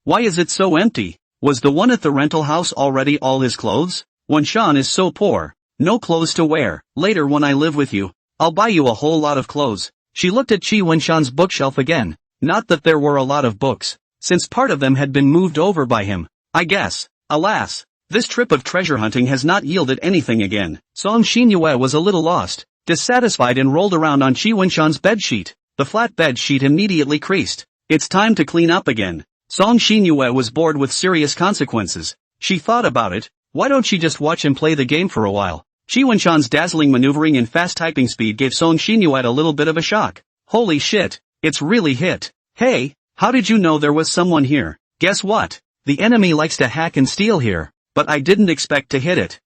Why is it so empty? Was the one at the rental house already all his clothes? Wenshan is so poor. No clothes to wear. Later when I live with you, I'll buy you a whole lot of clothes. She looked at Qi Wenshan's bookshelf again. Not that there were a lot of books, since part of them had been moved over by him, I guess. Alas, this trip of treasure hunting has not yielded anything again. Song Xinyue was a little lost, dissatisfied and rolled around on Qi Wenshan's bedsheet. The flat bed sheet immediately creased. It's time to clean up again. Song Xinyue was bored with serious consequences. She thought about it. Why don't she just watch him play the game for a while? Qi Wenshan's dazzling maneuvering and fast typing speed gave Song Xinyue a little bit of a shock. Holy shit, it's really hit. Hey, how did you know there was someone here? Guess what? The enemy likes to hack and steal here. But I didn't expect to hit it.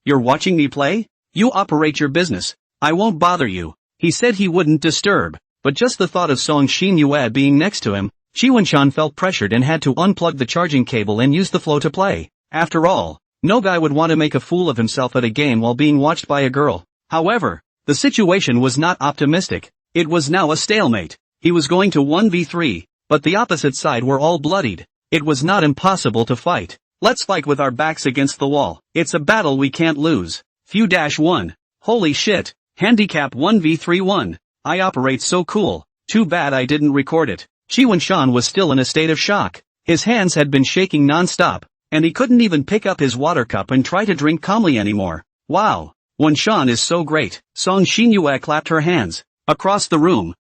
You're watching me play? You operate your business. I won't bother you. He said he wouldn't disturb, but just the thought of Song Xinyue being next to him, Qi Wenshan felt pressured and had to unplug the charging cable and use the flow to play. After all, no guy would want to make a fool of himself at a game while being watched by a girl. However, the situation was not optimistic. It was now a stalemate. He was going to 1v3, but the opposite side were all bloodied. It was not impossible to fight. Let's fight with our backs against the wall. It's a battle we can't lose. Few-1. Holy shit. Handicap 1v3-1. I operate so cool. Too bad I didn't record it. Qi Wenshan was still in a state of shock. His hands had been shaking non-stop, and he couldn't even pick up his water cup and try to drink calmly anymore. Wow. Wenshan is so great. Song Xinyue clapped her hands. Across the room.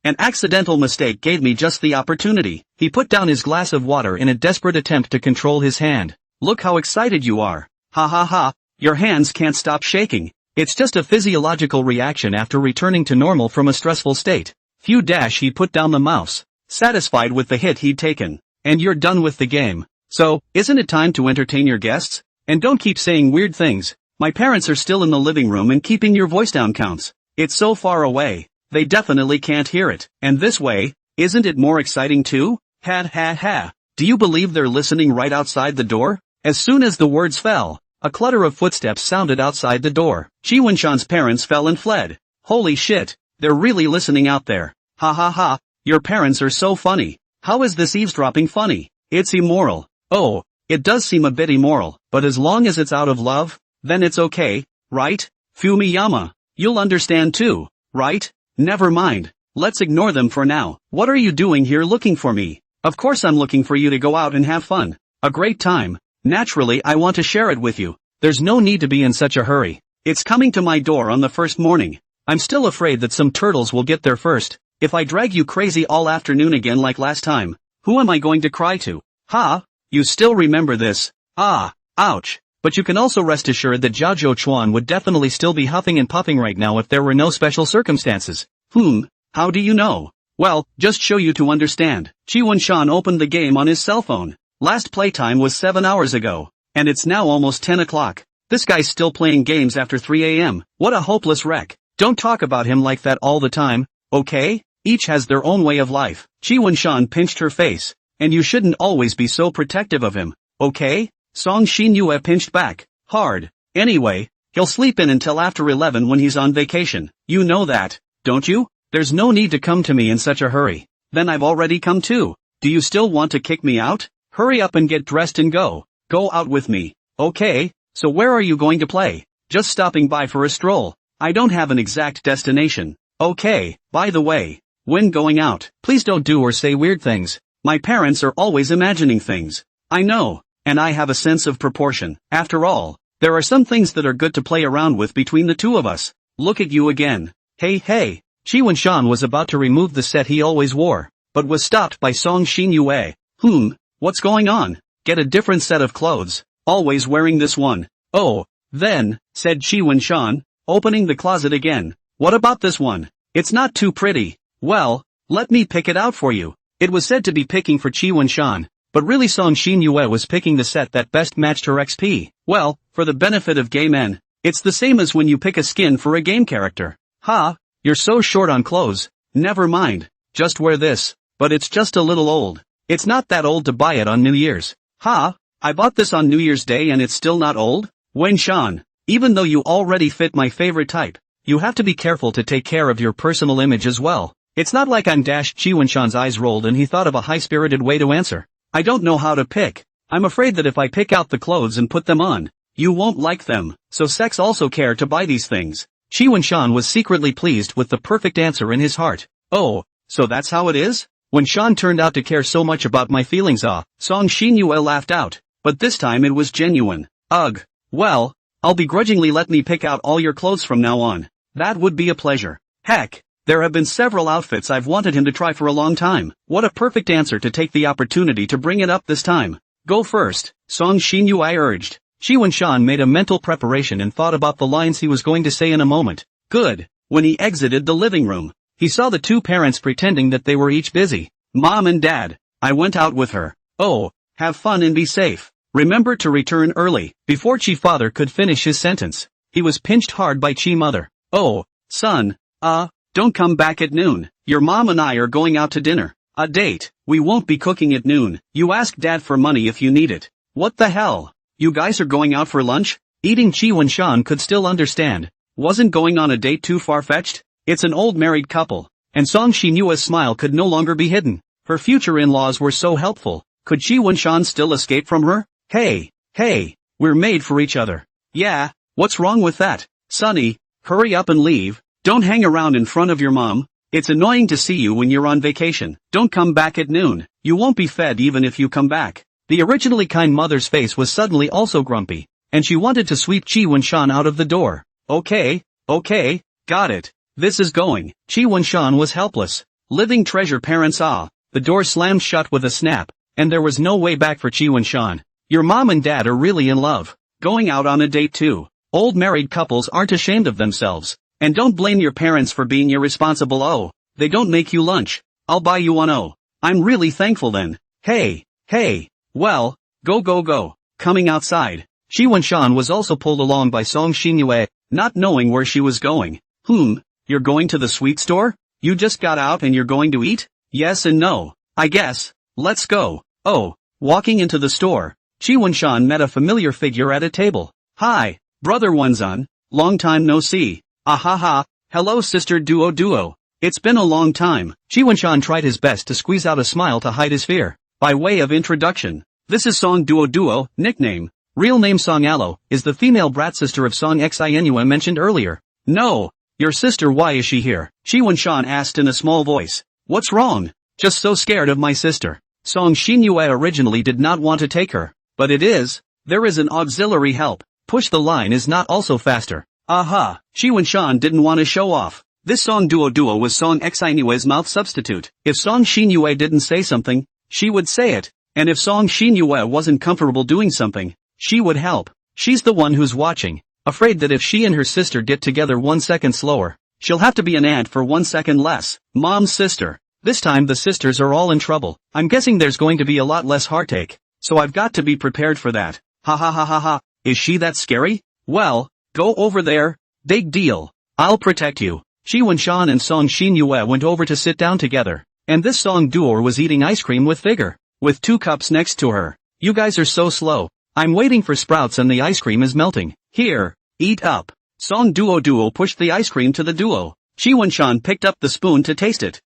An accidental mistake gave me just the opportunity. He put down his glass of water in a desperate attempt to control his hand. Look how excited you are. Ha. Your hands can't stop shaking. It's just a physiological reaction after returning to normal from a stressful state. He put down the mouse, satisfied with the hit he'd taken. And you're done with the game. So, isn't it time to entertain your guests? And don't keep saying weird things. My parents are still in the living room and keeping your voice down counts. It's so far away. They definitely can't hear it. And this way, isn't it more exciting too? Ha. Do you believe they're listening right outside the door? As soon as the words fell, a clutter of footsteps sounded outside the door. Qi Wenshan's parents fell and fled. Holy shit, they're really listening out there. Ha. Your parents are so funny. How is this eavesdropping funny? It's immoral. Oh, it does seem a bit immoral, but as long as it's out of love, then it's okay, right? Fumiyama, you'll understand too, right? Never mind. Let's ignore them for now. What are you doing here looking for me? Of course I'm looking for you to go out and have fun. A great time. Naturally I want to share it with you. There's no need to be in such a hurry. It's coming to my door on the first morning. I'm still afraid that some turtles will get there first. If I drag you crazy all afternoon again like last time, who am I going to cry to? You still remember this? Ouch. But you can also rest assured that Zhao Chuan would definitely still be huffing and puffing right now if there were no special circumstances. How do you know? Well, just show you to understand. Qi Wenshan opened the game on his cell phone. Last playtime was 7 hours ago, and it's now almost 10 o'clock. This guy's still playing games after 3 a.m. What a hopeless wreck. Don't talk about him like that all the time, okay? Each has their own way of life. Qi Wenshan pinched her face. And you shouldn't always be so protective of him, okay? Song Xinyue pinched back, hard. Anyway, he'll sleep in until after 11 when he's on vacation. You know that, don't you? There's no need to come to me in such a hurry. Then I've already come too. Do you still want to kick me out? Hurry up and get dressed and go. Go out with me. Okay, so where are you going to play? Just stopping by for a stroll. I don't have an exact destination. Okay, by the way, when going out, please don't do or say weird things. My parents are always imagining things. I know, and I have a sense of proportion. After all, there are some things that are good to play around with between the two of us. Look at you again. Hey hey. Chi Wen-shan was about to remove the set he always wore, but was stopped by Song Xin-yue. What's going on? Get a different set of clothes. Always wearing this one. Oh, then, said Chi Wen-shan, opening the closet again. What about this one? It's not too pretty. Well, let me pick it out for you. It was said to be picking for Chi Wen-shan, but really Song Xin-yue was picking the set that best matched her XP. Well, for the benefit of gay men, it's the same as when you pick a skin for a game character. Ha, you're so short on clothes. Never mind, just wear this, but it's just a little old. It's not that old to buy it on New Year's. Ha, I bought this on New Year's Day and it's still not old? Wen-shan, even though you already fit my favorite type, you have to be careful to take care of your personal image as well. It's not like I'm dashed. Chi Wen-shan's eyes rolled and he thought of a high-spirited way to answer. I don't know how to pick. I'm afraid that if I pick out the clothes and put them on, you won't like them, so sex also care to buy these things. Chi Wen-shan was secretly pleased with the perfect answer in his heart. Oh, so that's how it is? Wen-shan turned out to care so much about my feelings. Song Xin-yue laughed out, but this time it was genuine. Ugh, well, I'll begrudgingly let me pick out all your clothes from now on. That would be a pleasure. Heck, there have been several outfits I've wanted him to try for a long time. What a perfect answer to take the opportunity to bring it up this time. Go first, Song Xin-yue urged. Chi Wen-shan made a mental preparation and thought about the lines he was going to say in a moment. Good. When he exited the living room, he saw the two parents pretending that they were each busy. Mom and Dad, I went out with her. Oh, have fun and be safe. Remember to return early. Before Chi father could finish his sentence, he was pinched hard by Chi mother. Oh, son, don't come back at noon. Your mom and I are going out to dinner. A date. We won't be cooking at noon. You ask Dad for money if you need it. What the hell? You guys are going out for lunch? Eating. Chi Wen-shan could still understand. Wasn't going on a date too far-fetched? It's an old married couple. And Song Xin-yue's smile could no longer be hidden. Her future in-laws were so helpful. Could Chi Wen-shan still escape from her? Hey, we're made for each other. Yeah, what's wrong with that? Sonny, hurry up and leave. Don't hang around in front of your mom. It's annoying to see you when you're on vacation. Don't come back at noon. You won't be fed even if you come back. The originally kind mother's face was suddenly also grumpy, and she wanted to sweep Chi Wen-shan out of the door. Okay, got it. This is going. Chi Wen-shan was helpless. Living treasure parents. The door slammed shut with a snap, and there was no way back for Chi Wen-shan. Your mom and dad are really in love. Going out on a date too. Old married couples aren't ashamed of themselves. And don't blame your parents for being irresponsible. Oh, they don't make you lunch. I'll buy you one. Oh, I'm really thankful then. Hey, well, go. Coming outside, Chi Wen-shan was also pulled along by Song Xin-yue, not knowing where she was going. You're going to the sweet store? You just got out and you're going to eat? Yes and no, I guess. Let's go. Oh, walking into the store, Chi Wen-shan met a familiar figure at a table. Hi, brother Wenzan, long time no see. Hello sister Duo. It's been a long time. Chi Wen-shan tried his best to squeeze out a smile to hide his fear. By way of introduction, this is Song Duo, nickname. Real name Song Alo, is the female brat sister of Song Xin mentioned earlier. No, your sister. Why is she here? Chi Wen-shan asked in a small voice. What's wrong? Just so scared of my sister. Song Xin-yue originally did not want to take her, but there is an auxiliary help. Push the line is not also faster. Chi Wen-shan didn't want to show off. This Song Duo was Song Xinue's mouth substitute. If Song Xin-yue didn't say something, she would say it, and if Song Xin-yue wasn't comfortable doing something, she would help. She's the one who's watching, afraid that if she and her sister get together 1 second slower, she'll have to be an aunt for 1 second less. Mom's sister. This time the sisters are all in trouble. I'm guessing there's going to be a lot less heartache, so I've got to be prepared for that. Ha. Is she that scary? Well, go over there. Big deal. I'll protect you. Chi Wen-shan and Song Xin-yue went over to sit down together, and this Song Duo was eating ice cream with vigor, with 2 cups next to her. You guys are so slow. I'm waiting for sprouts and the ice cream is melting. Here, eat up. Song Duo pushed the ice cream to the duo. Chi Wen-shan picked up the spoon to taste it.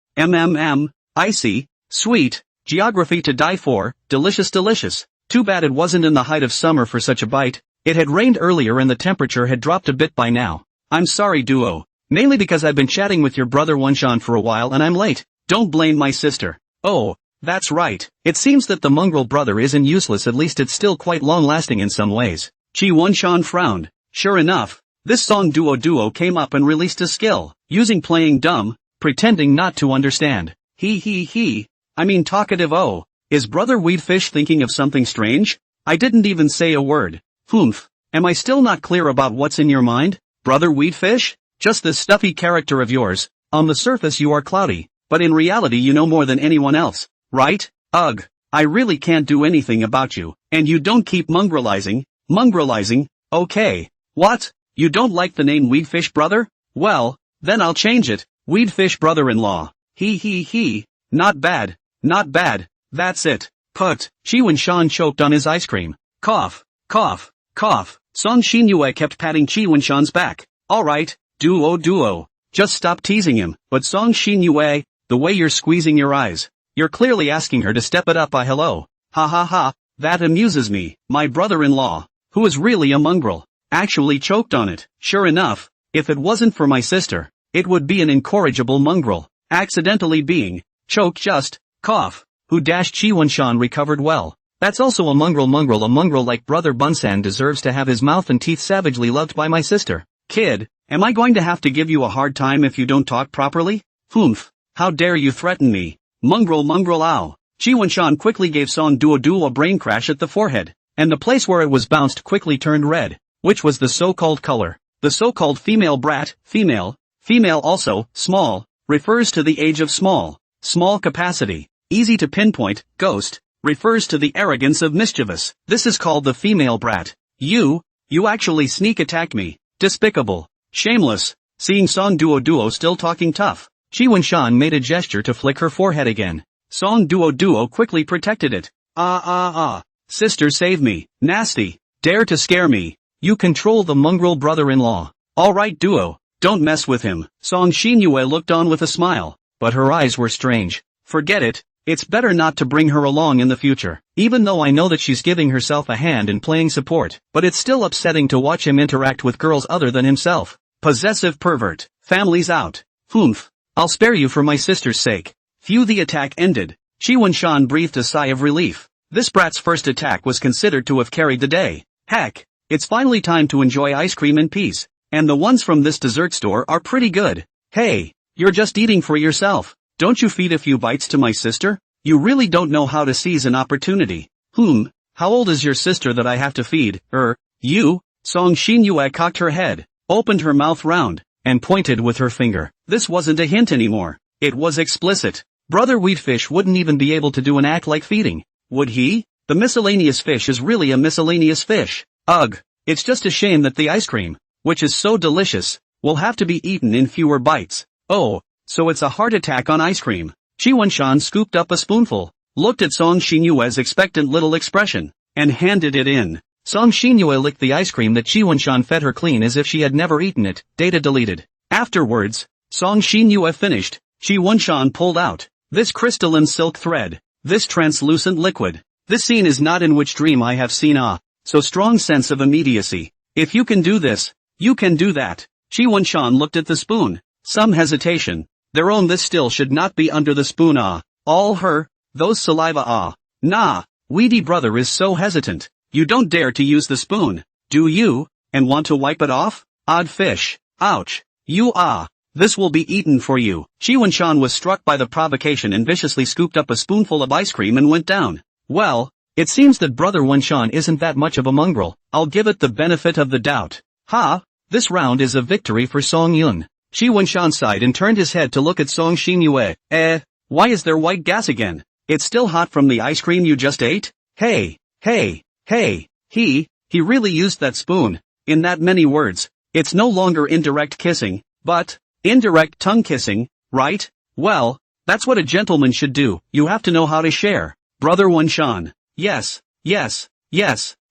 Icy, sweet, geography to die for, delicious. Too bad it wasn't in the height of summer for such a bite. It had rained earlier and the temperature had dropped a bit by now. I'm sorry duo. Mainly because I've been chatting with your brother Wonshan for a while and I'm late. Don't blame my sister. Oh, that's right. It seems that the mongrel brother isn't useless, at least it's still quite long-lasting in some ways. Chi Wonshan frowned. Sure enough, this song duo came up and released a skill, using playing dumb, pretending not to understand. I mean talkative. Oh, is brother Weedfish thinking of something strange? I didn't even say a word. Humph. Am I still not clear about what's in your mind, brother Weedfish? Just this stuffy character of yours. On the surface you are cloudy, but in reality you know more than anyone else. Right? Ugh. I really can't do anything about you, and you don't keep mongrelizing. Okay. What? You don't like the name Weedfish brother? Well, then I'll change it. Weedfish brother-in-law. Not bad. That's it. Put. Chi Wonshan choked on his ice cream. Cough. Song Xinyue kept patting Chi Wonshan's back. Alright, duo. Just stop teasing him. But Song Xinyue, the way you're squeezing your eyes. You're clearly asking her to step it up. Hello. Ha. That amuses me. My brother-in-law, who is really a mongrel, actually choked on it. Sure enough, if it wasn't for my sister, it would be an incorrigible mongrel. Accidentally being choked. Just cough. Who dashed Chi Wonshan recovered well. That's also a mongrel. A mongrel like brother Bunsan deserves to have his mouth and teeth savagely loved by my sister. Kid, am I going to have to give you a hard time if you don't talk properly? Humph. How dare you threaten me? Mongrel ow. Chi Wonshan quickly gave Song duo a brain crash at the forehead, and the place where it was bounced quickly turned red, which was the so-called color. The so-called female brat, female also, small, refers to the age of small capacity, easy to pinpoint, ghost, refers to the arrogance of mischievous. This is called the female brat. You actually sneak attack me. Despicable. Shameless. Seeing Song duo still talking tough, Chi Wonshan made a gesture to flick her forehead again. Song duo quickly protected it. Sister save me. Nasty. Dare to scare me. You control the mongrel brother-in-law. Alright duo, don't mess with him. Song Xinyue looked on with a smile, but her eyes were strange. Forget it. It's better not to bring her along in the future. Even though I know that she's giving herself a hand in playing support, but it's still upsetting to watch him interact with girls other than himself. Possessive pervert. Family's out. Humph. I'll spare you for my sister's sake. Phew. The attack ended. Chi Wonshan breathed a sigh of relief. This brat's first attack was considered to have carried the day. Heck, it's finally time to enjoy ice cream in peace. And the ones from this dessert store are pretty good. Hey, you're just eating for yourself. Don't you feed a few bites to my sister? You really don't know how to seize an opportunity. How old is your sister that I have to feed? You? Song Xinyue cocked her head, opened her mouth round, and pointed with her finger. This wasn't a hint anymore. It was explicit. Brother Weedfish wouldn't even be able to do an act like feeding. Would he? The miscellaneous fish is really a miscellaneous fish. Ugh. It's just a shame that the ice cream, which is so delicious, will have to be eaten in fewer bites. Oh, so it's a heart attack on ice cream. Chi Wonshan scooped up a spoonful, looked at Song Xinyue's expectant little expression, and handed it in. Song Xinyue licked the ice cream that Chi Wonshan fed her clean as if she had never eaten it. Data deleted. Afterwards, Song Xinyue finished. Chi Wonshan pulled out this crystalline silk thread, this translucent liquid. This scene is not in which dream I have seen. So strong sense of immediacy. If you can do this, you can do that. Chi Wonshan looked at the spoon. Some hesitation. Their own this still should not be under the spoon. All her, those saliva. Nah, Weedy brother is so hesitant. You don't dare to use the spoon, do you? And want to wipe it off? Odd fish. Ouch. You this will be eaten for you. Chi Wonshan was struck by the provocation and viciously scooped up a spoonful of ice cream and went down. Well, it seems that brother Wonshan isn't that much of a mongrel. I'll give it the benefit of the doubt. This round is a victory for Song Yun. Chi Wonshan sighed and turned his head to look at Song Xinyue. Why is there white gas again? It's still hot from the ice cream you just ate? Hey, he really used that spoon. In that many words, it's no longer indirect kissing, but indirect tongue kissing, right? Well, that's what a gentleman should do. You have to know how to share. Brother Wonshan. Yes.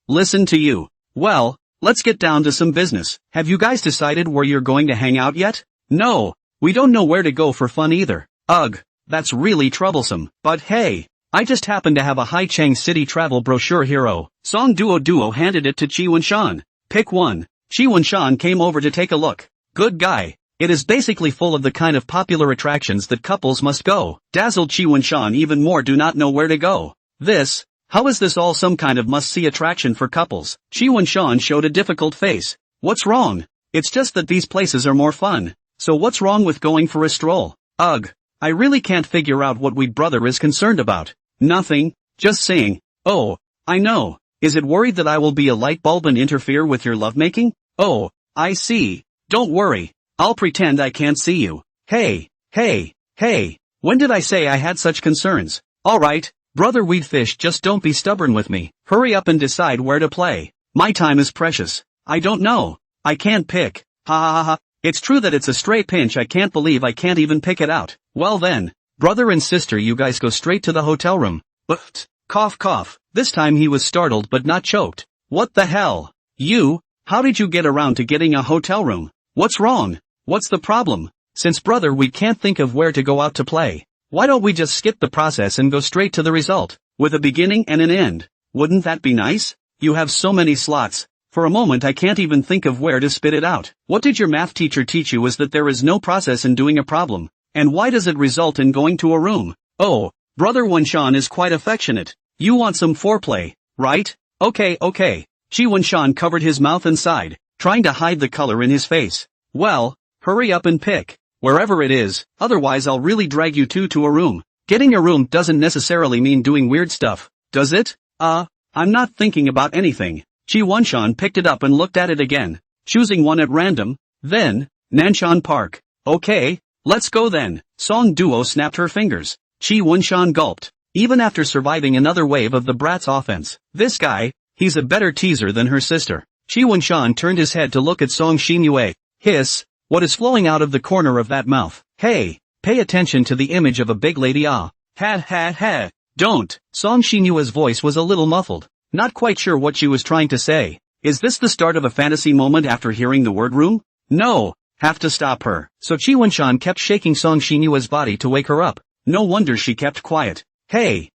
Listen to you. Well, let's get down to some business. Have you guys decided where you're going to hang out yet? No, we don't know where to go for fun either. Ugh, that's really troublesome. But hey, I just happen to have a Haicheng City travel brochure hero. Song Duo handed it to Chi Wunshan. Pick one. Chi Wunshan came over to take a look. Good guy. It is basically full of the kind of popular attractions that couples must go. Dazzled Chi Wunshan even more do not know where to go. How is this all some kind of must-see attraction for couples? Chi Wunshan showed a difficult face. What's wrong? It's just that these places are more fun. So what's wrong with going for a stroll? Ugh. I really can't figure out what Weed Brother is concerned about. Nothing. Just saying. Oh, I know. Is it worried that I will be a light bulb and interfere with your lovemaking? Oh, I see. Don't worry. I'll pretend I can't see you. Hey. When did I say I had such concerns? Alright, Brother Weedfish, just don't be stubborn with me. Hurry up and decide where to play. My time is precious. I don't know. I can't pick. Ha ha ha. It's true that it's a straight pinch. I can't believe I can't even pick it out. Well then, brother and sister, you guys go straight to the hotel room. But, cough. This time he was startled but not choked. What the hell? How did you get around to getting a hotel room? What's wrong? What's the problem? Since brother we can't think of where to go out to play, why don't we just skip the process and go straight to the result, with a beginning and an end? Wouldn't that be nice? You have so many slots. For a moment I can't even think of where to spit it out. What did your math teacher teach you is that there is no process in doing a problem, and why does it result in going to a room? Oh, Brother Wunshan is quite affectionate. You want some foreplay, right? Okay. Chi Wunshan covered his mouth and sighed, trying to hide the color in his face. Well, hurry up and pick. Wherever it is, otherwise I'll really drag you two to a room. Getting a room doesn't necessarily mean doing weird stuff, does it? I'm not thinking about anything. Chi Wunshan picked it up and looked at it again, choosing one at random. Then, Nanshan Park. Okay, let's go then. Song Duo snapped her fingers. Chi Wunshan gulped. Even after surviving another wave of the brat's offense, this guy, he's a better teaser than her sister. Chi Wunshan turned his head to look at Song Xinyue. Hiss, what is flowing out of the corner of that mouth? Hey, pay attention to the image of a big lady. Ha. Don't. Song Xinyue's voice was a little muffled, not quite sure what she was trying to say. Is this the start of a fantasy moment after hearing the word room? No, have to stop her. So Chi Wunshan kept shaking Song Xinyue's body to wake her up. No wonder she kept quiet. Hey,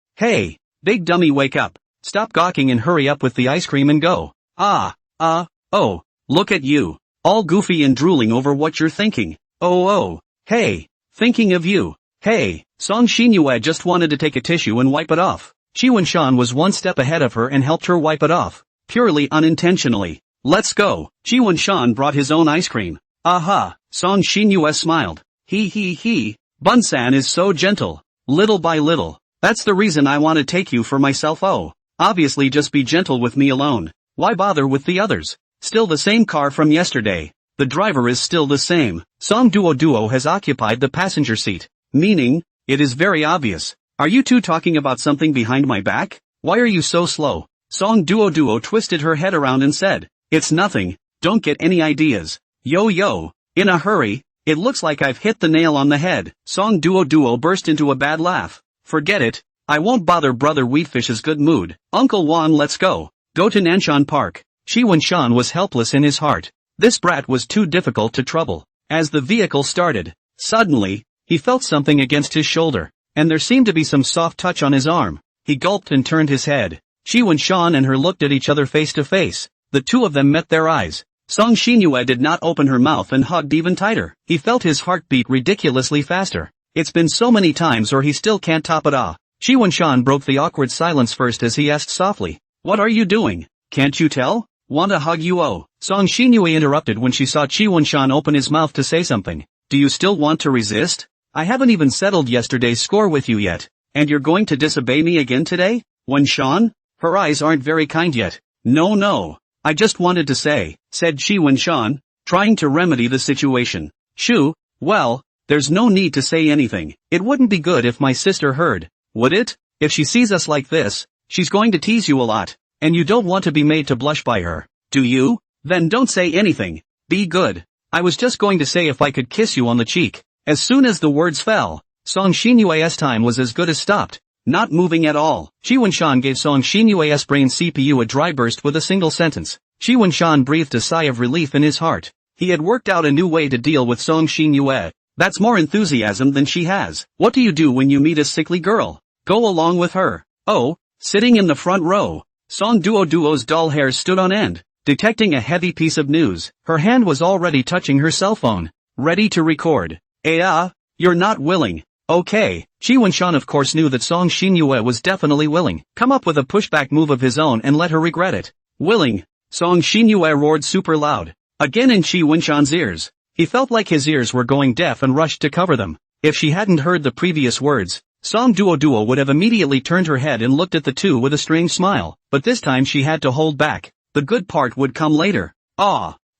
big dummy, wake up. Stop gawking and hurry up with the ice cream and go. Oh, look at you. All goofy and drooling over what you're thinking. Oh, hey, thinking of you. Hey, Song Xinyue just wanted to take a tissue and wipe it off. Chi Wunshan was one step ahead of her and helped her wipe it off, purely unintentionally. Let's go. Chi Wunshan brought his own ice cream. Aha, Song Xinyue smiled. He. Bunsan is so gentle. Little by little. That's the reason I want to take you for myself. Oh, obviously just be gentle with me alone. Why bother with the others? Still the same car from yesterday. The driver is still the same. Song Duo has occupied the passenger seat. Meaning, it is very obvious. Are you two talking about something behind my back? Why are you so slow? Song Duo twisted her head around and said, it's nothing, don't get any ideas. Yo, in a hurry, it looks like I've hit the nail on the head. Song Duo burst into a bad laugh. Forget it, I won't bother Brother Wheatfish's good mood. Uncle Juan, let's go. Go to Nanshan Park. Chi Wunshan was helpless in his heart. This brat was too difficult to trouble. As the vehicle started, suddenly, he felt something against his shoulder, and there seemed to be some soft touch on his arm. He gulped and turned his head. Chi Wunshan and her looked at each other face to face. The two of them met their eyes. Song Xinyue did not open her mouth and hugged even tighter. He felt his heart beat ridiculously faster. It's been so many times or he still can't top it. Chi Wunshan broke the awkward silence first as he asked softly, what are you doing? Can't you tell? Want to hug you? Oh. Song Xinyue interrupted when she saw Chi Wunshan open his mouth to say something. Do you still want to resist? I haven't even settled yesterday's score with you yet. And you're going to disobey me again today? Wunshan? Her eyes aren't very kind yet. No. I just wanted to say, said Chi Wunshan, trying to remedy the situation. Shoo, well, there's no need to say anything. It wouldn't be good if my sister heard, would it? If she sees us like this, she's going to tease you a lot. And you don't want to be made to blush by her, do you? Then don't say anything. Be good. I was just going to say if I could kiss you on the cheek. As soon as the words fell, Song Xinyue's time was as good as stopped, not moving at all. Chi Wunshan gave Song Xinyue's brain CPU a dry burst with a single sentence. Chi Wunshan breathed a sigh of relief in his heart. He had worked out a new way to deal with Song Xinyue. That's more enthusiasm than she has. What do you do when you meet a sickly girl? Go along with her. Oh, sitting in the front row, Song Duo's dull hair stood on end. Detecting a heavy piece of news, her hand was already touching her cell phone. Ready to record. You're not willing. Okay. Chi Wenshan of course knew that Song Xinyue was definitely willing. Come up with a pushback move of his own and let her regret it. Willing. Song Xinyue roared super loud. Again in Chi Wenshan's ears. He felt like his ears were going deaf and rushed to cover them. If she hadn't heard the previous words, Song Duo would have immediately turned her head and looked at the two with a strange smile, but this time she had to hold back. The good part would come later.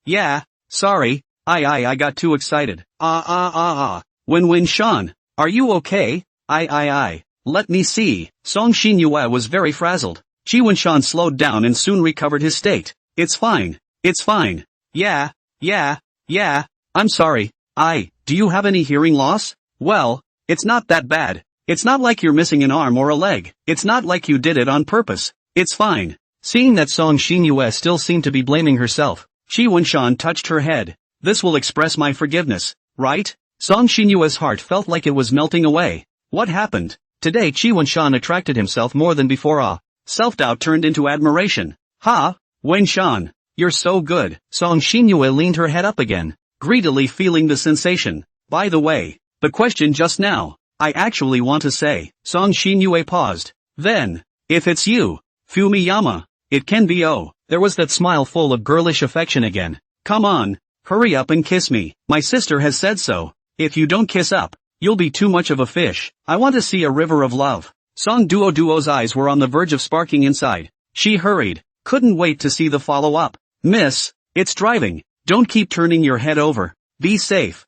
Yeah, sorry, I got too excited. Wen Shan, are you okay? Let me see. Song Xinyue was very frazzled. Chi Wenshan slowed down and soon recovered his state. It's fine. Yeah, I'm sorry. Do you have any hearing loss? Well, it's not that bad. It's not like you're missing an arm or a leg. It's not like you did it on purpose. It's fine. Seeing that Song Xinyue still seemed to be blaming herself, Chi Wenshan touched her head. This will express my forgiveness, right? Song Xinyue's heart felt like it was melting away. What happened? Today Chi Wenshan attracted himself more than before. Self-doubt turned into admiration. Wenshan, you're so good. Song Xinyue leaned her head up again, greedily feeling the sensation. By the way, the question just now, I actually want to say. Song Xinyue paused. Then, if it's you, Fumiyama, it can be. There was that smile full of girlish affection again. Come on, hurry up and kiss me. My sister has said so. If you don't kiss up, you'll be too much of a fish. I want to see a river of love. Song Duo's eyes were on the verge of sparking inside. She hurried, couldn't wait to see the follow-up. Miss, it's driving. Don't keep turning your head over. Be safe.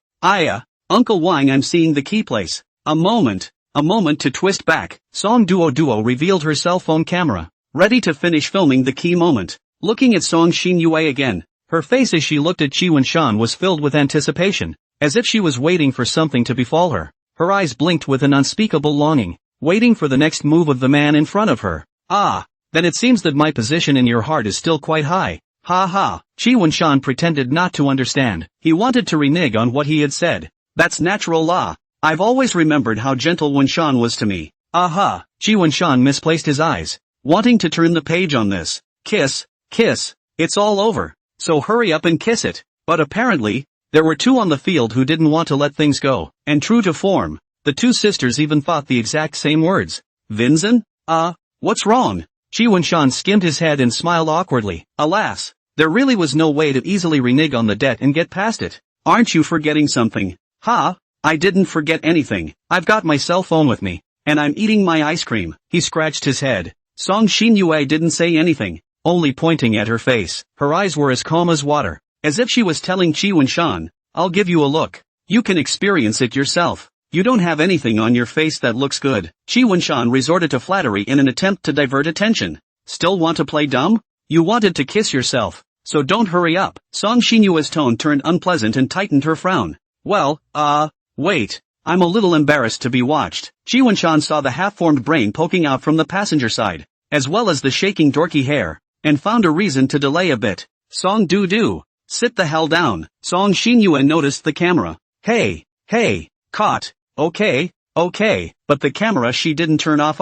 Uncle Wang, I'm seeing the key place. A moment to twist back. Song Duo revealed her cell phone camera, ready to finish filming the key moment. Looking at Song Xinyue again, her face as she looked at Chi Wenshan was filled with anticipation, as if she was waiting for something to befall her. Her eyes blinked with an unspeakable longing, waiting for the next move of the man in front of her. Then it seems that my position in your heart is still quite high. Chi Wenshan pretended not to understand. He wanted to renege on what he had said. That's natural law. I've always remembered how gentle Wenshan was to me. Chi Wenshan misplaced his eyes, wanting to turn the page on this. Kiss, it's all over. So hurry up and kiss it. But apparently, there were two on the field who didn't want to let things go, and true to form, the two sisters even thought the exact same words. Vincent? What's wrong? Chi Wenshan skimmed his head and smiled awkwardly. Alas, there really was no way to easily renege on the debt and get past it. Aren't you forgetting something? I didn't forget anything. I've got my cell phone with me, and I'm eating my ice cream. He scratched his head. Song Xinyue didn't say anything, only pointing at her face. Her eyes were as calm as water, as if she was telling Chi Wenshan, I'll give you a look. You can experience it yourself. You don't have anything on your face that looks good. Chi Wenshan resorted to flattery in an attempt to divert attention. Still want to play dumb? You wanted to kiss yourself, so don't hurry up. Song Xinyue's tone turned unpleasant and tightened her frown. Well, wait. I'm a little embarrassed to be watched. Chi Wenshan saw the half-formed brain poking out from the passenger side, as well as the shaking dorky hair, and found a reason to delay a bit. Song Do, sit the hell down. Song Xinyue noticed the camera. Hey, caught. Okay, but the camera she didn't turn off.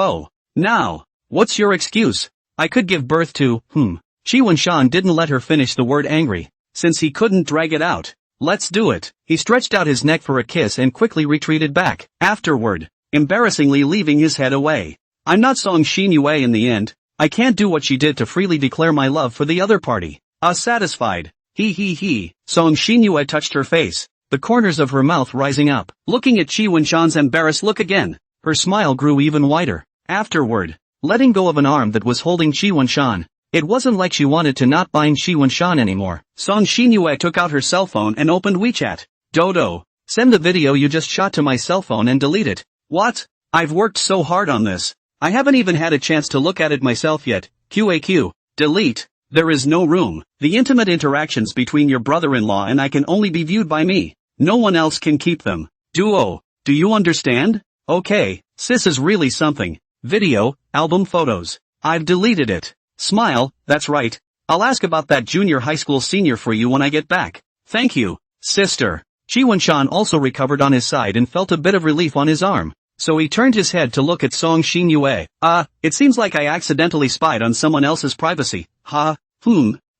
Now, what's your excuse? I could give birth to, Chi Wenshan didn't let her finish the word angry, since he couldn't drag it out. Let's do it. He stretched out his neck for a kiss and quickly retreated back, afterward, embarrassingly leaving his head away. I'm not Song Xinyue in the end. I can't do what she did to freely declare my love for the other party. Satisfied. He. Song Xinyue touched her face, the corners of her mouth rising up. Looking at Chi Wenshan's embarrassed look again, her smile grew even wider. Afterward, letting go of an arm that was holding Chi Wenshan, it wasn't like she wanted to not bind Chi Wenshan anymore. Song Xinyue took out her cell phone and opened WeChat. Dodo, send the video you just shot to my cell phone and delete it. What? I've worked so hard on this. I haven't even had a chance to look at it myself yet. QAQ. Delete. There is no room. The intimate interactions between your brother-in-law and I can only be viewed by me. No one else can keep them. Duo, do you understand? Okay, sis is really something. Video, album photos. I've deleted it. Smile, that's right. I'll ask about that junior high school senior for you when I get back. Thank you, sister. Chi Wenshan also recovered on his side and felt a bit of relief on his arm. so he turned his head to look at Song Xinyue. It seems like I accidentally spied on someone else's privacy. Song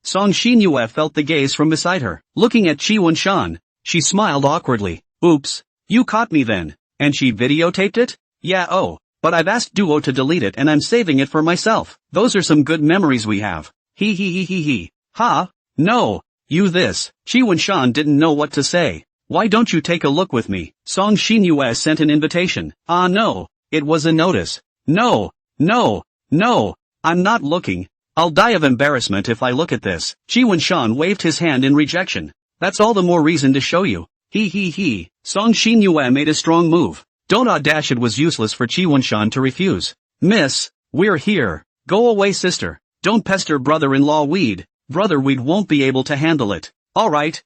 Xinyue felt the gaze from beside her. Looking at Qi Wunshan, she smiled awkwardly. Oops, you caught me then. And she videotaped it? Yeah, oh, but I've asked Duo to delete it and I'm saving it for myself. Those are some good memories we have. He. Ha? No, you this. Qi Wunshan didn't know what to say. Why don't you take a look with me? Song Xinyue sent an invitation. No, it was a notice. No, I'm not looking. I'll die of embarrassment if I look at this. Qi Wunshan waved his hand in rejection. That's all the more reason to show you. He. Song Xinyue made a strong move. Don't audacious. It was useless for Qi Wunshan to refuse. Miss, we're here. Go away sister. Don't pester brother-in-law Weed. Brother Weed won't be able to handle it. Alright,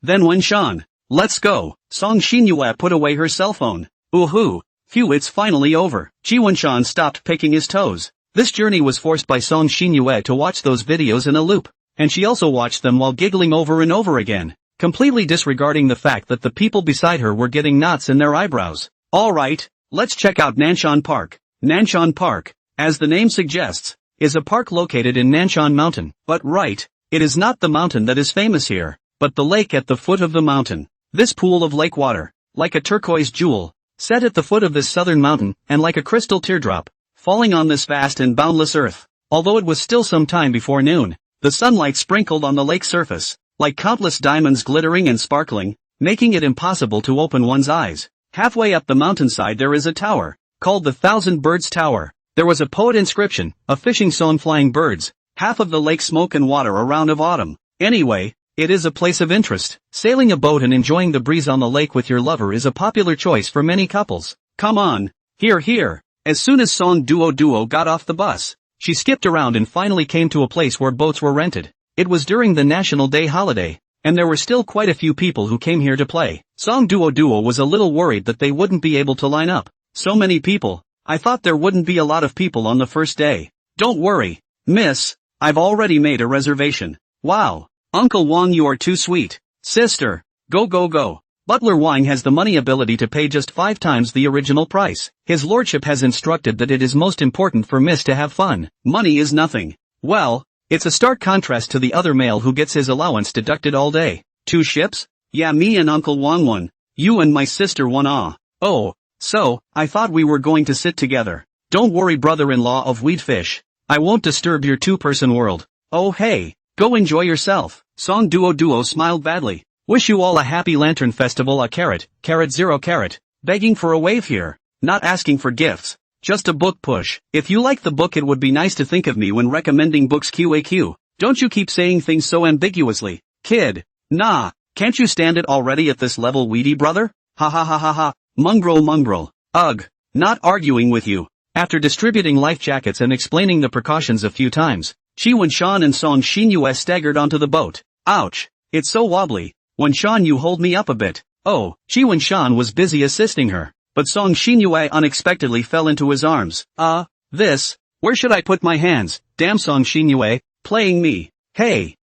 then Wunshan. Let's go. Song Xinyue put away her cell phone. Ooh, phew, it's finally over. Qi Wunshan stopped picking his toes. This journey was forced by Song Xinyue to watch those videos in a loop, and she also watched them while giggling over and over again, completely disregarding the fact that the people beside her were getting knots in their eyebrows. Alright, let's check out Nanshan Park. Nanshan Park, as the name suggests, is a park located in Nanshan Mountain. But right, it is not the mountain that is famous here, but the lake at the foot of the mountain. This pool of lake water, like a turquoise jewel, set at the foot of this southern mountain, and like a crystal teardrop, falling on this vast and boundless earth. Although it was still some time before noon, the sunlight sprinkled on the lake surface, like countless diamonds glittering and sparkling, making it impossible to open one's eyes. Halfway up the mountainside there is a tower, called the Thousand Birds Tower. There was a poet inscription, a fishing song flying birds, half of the lake smoke and water a round of autumn. Anyway, it is a place of interest. Sailing a boat and enjoying the breeze on the lake with your lover is a popular choice for many couples. Come on, here. As soon as Song Duo got off the bus, she skipped around and finally came to a place where boats were rented. It was during the National Day holiday, and there were still quite a few people who came here to play. Song Duo was a little worried that they wouldn't be able to line up. So many people. I thought there wouldn't be a lot of people on the first day. Don't worry, miss, I've already made a reservation. Wow. Uncle Wang, you are too sweet. Sister, go. Butler Wang has the money ability to pay just 5 times the original price. His lordship has instructed that it is most important for miss to have fun. Money is nothing. Well, it's a stark contrast to the other male who gets his allowance deducted all day. 2 ships? Yeah, me and Uncle Wang one. You and my sister one. Oh, so, I thought we were going to sit together. Don't worry brother-in-law of Weedfish. I won't disturb your 2-person world. Oh hey. Go enjoy yourself. Song Duo smiled badly. Wish you all a happy lantern festival. A carat, 0 carat. Begging for a wave here. Not asking for gifts. Just a book push. If you like the book it would be nice to think of me when recommending books. QAQ. Don't you keep saying things so ambiguously. Kid. Nah, can't you stand it already at this level weedy brother? Ha. Mongrel. Ugh. Not arguing with you. After distributing life jackets and explaining the precautions a few times, Qi Wunshan and Song Xinyue staggered onto the boat. Ouch. It's so wobbly. Wunshan, you hold me up a bit. Oh, Qi Wunshan was busy assisting her, but Song Xinyue unexpectedly fell into his arms. Where should I put my hands? Damn Song Xinyue, playing me. Hey.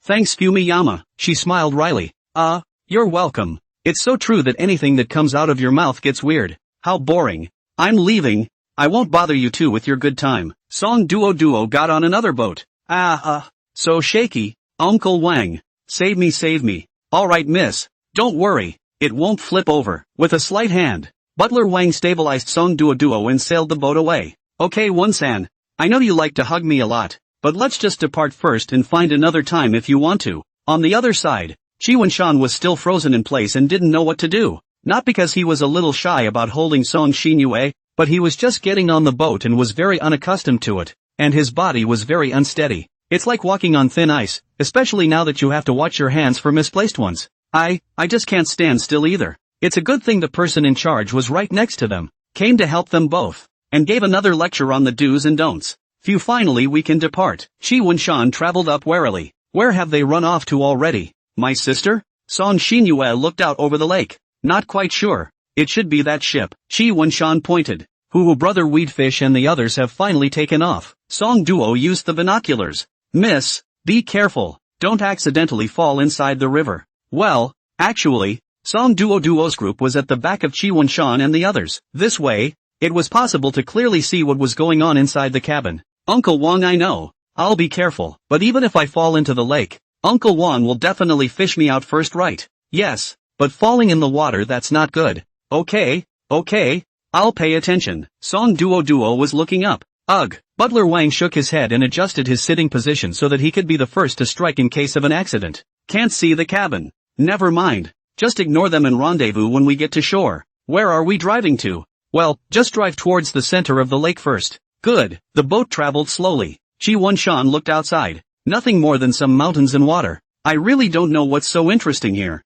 Thanks Fumiyama. She smiled wryly. You're welcome. It's so true that anything that comes out of your mouth gets weird. How boring. I'm leaving. I won't bother you two with your good time. Song Duo got on another boat. So shaky. Uncle Wang. Save me. Alright miss. Don't worry. It won't flip over. With a slight hand, Butler Wang stabilized Song Duo and sailed the boat away. Okay Wunsan. I know you like to hug me a lot, but let's just depart first and find another time if you want to. On the other side, Qi Wunshan was still frozen in place and didn't know what to do. Not because he was a little shy about holding Song Xinyue, but he was just getting on the boat and was very unaccustomed to it, and his body was very unsteady. It's like walking on thin ice, especially now that you have to watch your hands for misplaced ones. I just can't stand still either. It's a good thing the person in charge was right next to them, came to help them both, and gave another lecture on the do's and don'ts. Phew, finally we can depart. Qi Wunshan traveled up warily. Where have they run off to already? My sister? Song Xinyue looked out over the lake. Not quite sure. It should be that ship. Qi Wunshan pointed. Brother Weedfish and the others have finally taken off. Song Duo used the binoculars. Miss, be careful. Don't accidentally fall inside the river. Well, actually, Song Duo's group was at the back of Chi Wunshan and the others. This way, it was possible to clearly see what was going on inside the cabin. Uncle Wang, I know. I'll be careful, but even if I fall into the lake, Uncle Wang will definitely fish me out first, right? Yes, but falling in the water, that's not good. Okay, I'll pay attention. Song Duo was looking up. Ugh. Butler Wang shook his head and adjusted his sitting position so that he could be the first to strike in case of an accident. Can't see the cabin. Never mind. Just ignore them and rendezvous when we get to shore. Where are we driving to? Well, just drive towards the center of the lake first. Good. The boat traveled slowly. Chi Wunshan looked outside. Nothing more than some mountains and water. I really don't know what's so interesting here.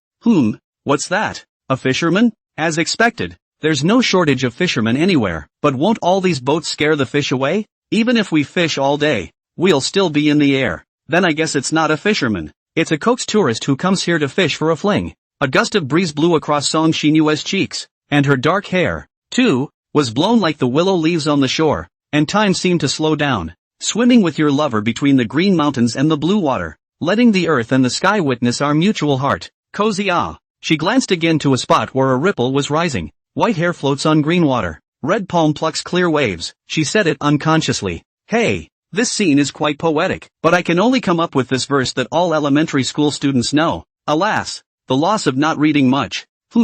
What's that? A fisherman? As expected. There's no shortage of fishermen anywhere, but won't all these boats scare the fish away? Even if we fish all day, we'll still be in the air. Then I guess it's not a fisherman. It's a coax tourist who comes here to fish for a fling. A gust of breeze blew across Song Xinyue's cheeks, and her dark hair, too, was blown like the willow leaves on the shore, and time seemed to slow down. Swimming with your lover between the green mountains and the blue water, letting the earth and the sky witness our mutual heart. Cozy ah. She glanced again to a spot where a ripple was rising. White hair floats on green water. Red palm plucks clear waves. She said it unconsciously. Hey, this scene is quite poetic, but I can only come up with this verse that all elementary school students know. Alas, the loss of not reading much. Chi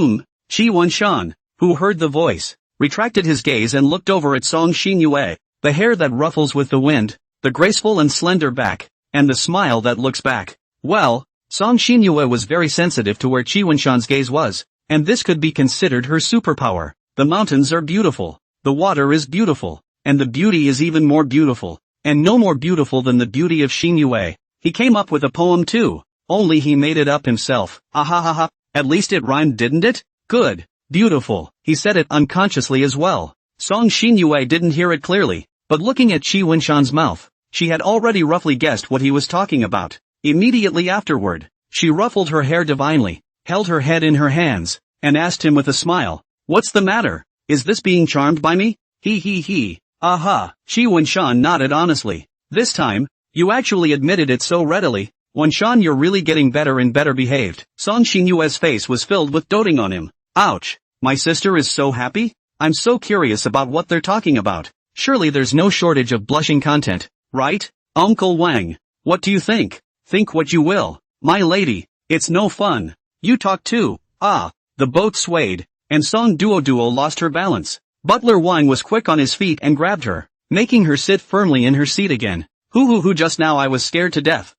Wunshan, who heard the voice, retracted his gaze and looked over at Song Xinyue. The hair that ruffles with the wind, the graceful and slender back, and the smile that looks back. Well, Song Xinyue was very sensitive to where Chi Wunshan's gaze was, and this could be considered her superpower. The mountains are beautiful, the water is beautiful, and the beauty is even more beautiful, and no more beautiful than the beauty of Xinyue. He came up with a poem too, only he made it up himself. Ahahaha, at least it rhymed, didn't it? Good, beautiful. He said it unconsciously as well. Song Xinyue didn't hear it clearly, but looking at Chi Wunshan's mouth, she had already roughly guessed what he was talking about. Immediately afterward, she ruffled her hair divinely, held her head in her hands, and asked him with a smile, "What's the matter? Is this being charmed by me?" He. Aha. Chi Wunshan nodded honestly. This time, you actually admitted it so readily. Wunshan, you're really getting better and better behaved. Song Xinyue's face was filled with doting on him. Ouch. My sister is so happy? I'm so curious about what they're talking about. Surely there's no shortage of blushing content, right? Uncle Wang, what do you think? Think what you will. My lady, it's no fun. You talk too. Ah. The boat swayed, and Song Duo lost her balance. Butler Wang was quick on his feet and grabbed her, making her sit firmly in her seat again. Who just now I was scared to death.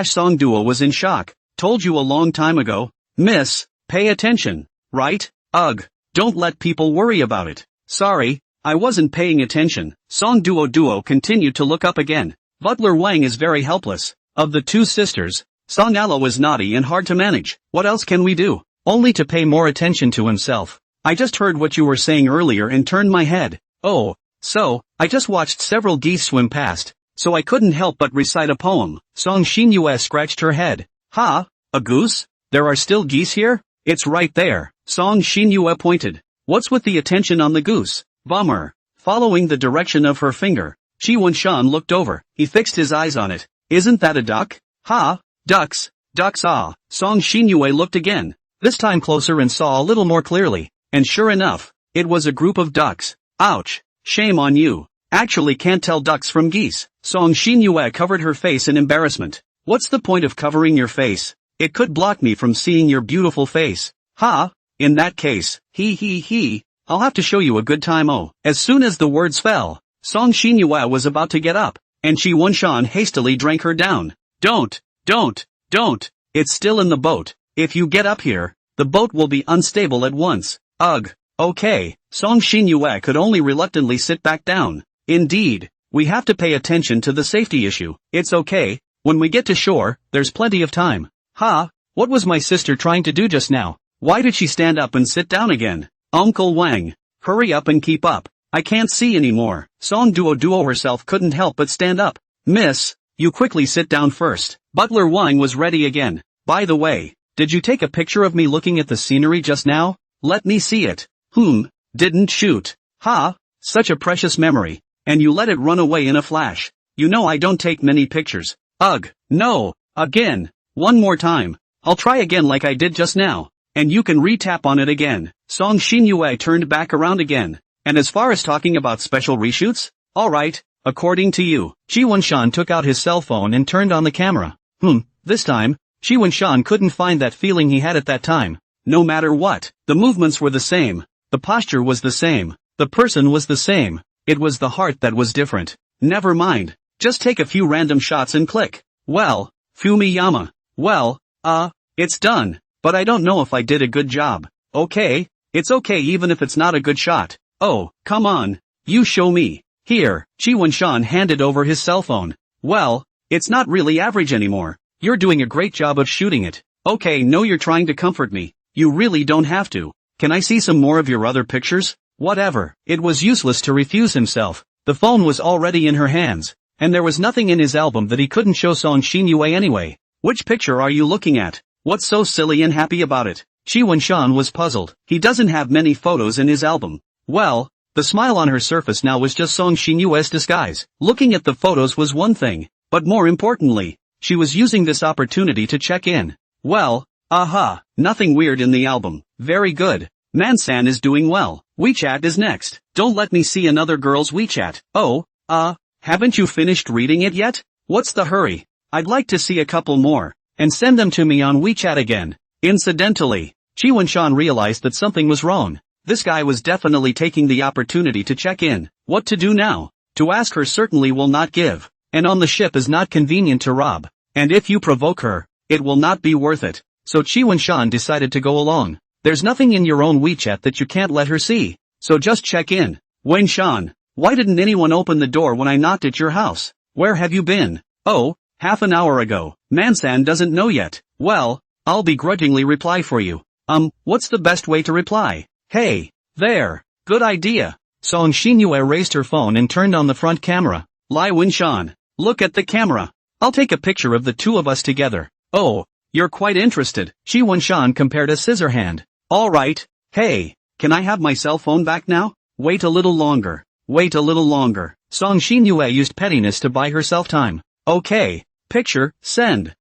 Song Duo was in shock. Told you a long time ago. Miss, pay attention, right? Ugh, don't let people worry about it. Sorry, I wasn't paying attention. Song Duo continued to look up again. Butler Wang is very helpless. Of the two sisters, Song Alo is naughty and hard to manage. What else can we do? Only to pay more attention to himself. I just heard what you were saying earlier and turned my head. Oh, so, I just watched several geese swim past, so I couldn't help but recite a poem. Song Xinyue scratched her head. Ha? A goose? There are still geese here? It's right there. Song Xinyue pointed. What's with the attention on the goose? Bummer. Following the direction of her finger, Chi Wunshan looked over. He fixed his eyes on it. Isn't that a duck? Ha? Ducks. Ducks ah. Song Xinyue looked again. This time closer and saw a little more clearly, and sure enough, it was a group of ducks. Ouch, shame on you. Actually can't tell ducks from geese. Song Xinyue covered her face in embarrassment. What's the point of covering your face? It could block me from seeing your beautiful face. Ha? In that case, he. I'll have to show you a good time. Oh. As soon as the words fell, Song Xinyue was about to get up, and Chi Wunshan hastily drank her down. Don't. It's still in the boat. If you get up here, the boat will be unstable at once. Ugh. Okay. Song Xinyue could only reluctantly sit back down. Indeed, we have to pay attention to the safety issue. It's okay. When we get to shore, there's plenty of time. Ha? What was my sister trying to do just now? Why did she stand up and sit down again? Uncle Wang, hurry up and keep up. I can't see anymore. Song Duo herself couldn't help but stand up. Miss, you quickly sit down first. Butler Wang was ready again. By the way, did you take a picture of me looking at the scenery just now? Let me see it. Didn't shoot. Ha? Such a precious memory. And you let it run away in a flash. You know I don't take many pictures. Ugh, no. Again. One more time. I'll try again like I did just now. and you can re-tap on it again. Song Xinyue turned back around again. And as far as talking about special reshoots? Alright, according to you. Chi Wenshan took out his cell phone and turned on the camera. This time, Chi Wenshan couldn't find that feeling he had at that time. No matter what, the movements were the same. The posture was the same. The person was the same. It was the heart that was different. Never mind. Just take a few random shots and click. Well, Fumiyama. Well, it's done. But I don't know if I did a good job. Okay, it's okay even if it's not a good shot. Oh, come on. You show me. Here, Chi Wenshan handed over his cell phone. Well, it's not really average anymore. You're doing a great job of shooting it. Okay, no, you're trying to comfort me. You really don't have to. Can I see some more of your other pictures? Whatever. It was useless to refuse himself. The phone was already in her hands, and there was nothing in his album that he couldn't show Song Xinyue anyway. Which picture are you looking at? What's so silly and happy about it? Chi Wenshan was puzzled. He doesn't have many photos in his album. Well, the smile on her surface now was just Song Xinyue's disguise. Looking at the photos was one thing, but more importantly, she was using this opportunity to check in. Well, nothing weird in the album. Very good. Mansan is doing well. WeChat is next. Don't let me see another girl's WeChat. Oh, haven't you finished reading it yet? What's the hurry? I'd like to see a couple more, and send them to me on WeChat again. Incidentally, Chi Wenshan realized that something was wrong. This guy was definitely taking the opportunity to check in. What to do now? To ask her certainly will not give. And on the ship is not convenient to rob. And if you provoke her, it will not be worth it. So Chi Wenshan decided to go along. There's nothing in your own WeChat that you can't let her see. So just check in. Wenshan, why didn't anyone open the door when I knocked at your house? Where have you been? Oh, half an hour ago. Mansan doesn't know yet. Well, I'll begrudgingly reply for you. What's the best way to reply? Hey, there. Good idea. Song Xinyue raised her phone and turned on the front camera. Lai Wenshan, look at the camera. I'll take a picture of the two of us together. Oh, you're quite interested. Chi Wenshan compared a scissor hand. Alright. Hey, can I have my cell phone back now? Wait a little longer. Wait a little longer. Song Xinyue used pettiness to buy herself time. Okay. Picture, send.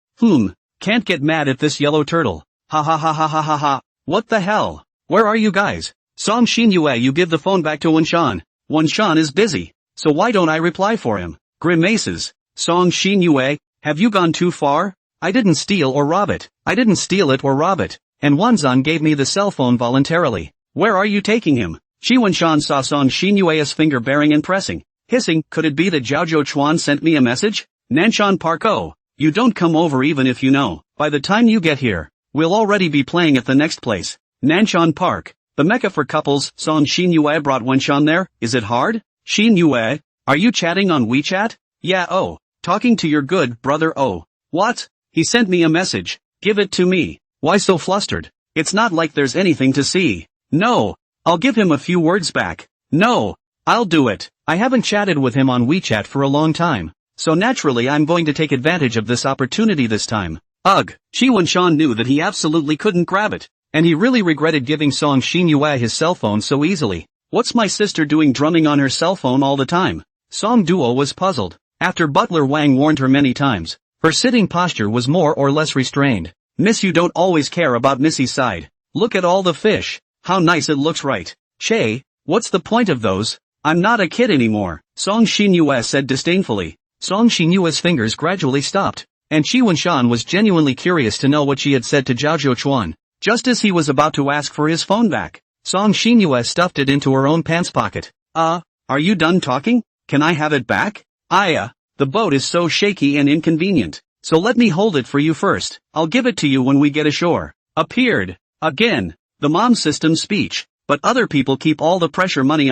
Can't get mad at this yellow turtle. Ha ha ha ha ha ha ha. What the hell? Where are you guys? Song Xinyue, you give the phone back to Wenshan. Wenshan is busy. So why don't I reply for him? Grimaces. Song Xinyue, have you gone too far? I didn't steal or rob it. I didn't steal it or rob it. And Wanzan gave me the cell phone voluntarily. Where are you taking him? Chi Wenshan saw Song Xinyue's finger bearing and pressing. Hissing, could it be that Zhao Chuan sent me a message? Nanshan Park, oh, you don't come over even if you know. By the time you get here, we'll already be playing at the next place. Nanshan Park, the mecca for couples. Song Xinyue brought Wenshan there. Is it hard? Xinyue, are you chatting on WeChat? Yeah, oh, talking to your good brother. Oh, what? He sent me a message. Give it to me. Why so flustered? It's not like there's anything to see. No, I'll give him a few words back. No, I'll do it. I haven't chatted with him on WeChat for a long time, so naturally I'm going to take advantage of this opportunity this time. Ugh, Chi Wenshan knew that he absolutely couldn't grab it, and he really regretted giving Song Xinyue his cell phone so easily. What's my sister doing drumming on her cell phone all the time? Song Duo was puzzled. After Butler Wang warned her many times, her sitting posture was more or less restrained. Miss, you don't always care about Missy's side. Look at all the fish. How nice it looks, right? Che, what's the point of those? I'm not a kid anymore, Song Xinyue said disdainfully. Song Xinyue's fingers gradually stopped, and Chi Wenshan was genuinely curious to know what she had said to Zhao Chuan. Just as he was about to ask for his phone back, Song Xinyue stuffed it into her own pants pocket. Are you done talking? Can I have it back? The boat is so shaky and inconvenient, so let me hold it for you first. I'll give it to you when we get ashore. Appeared. Again. The mom system speech. But other people keep all the pressure money.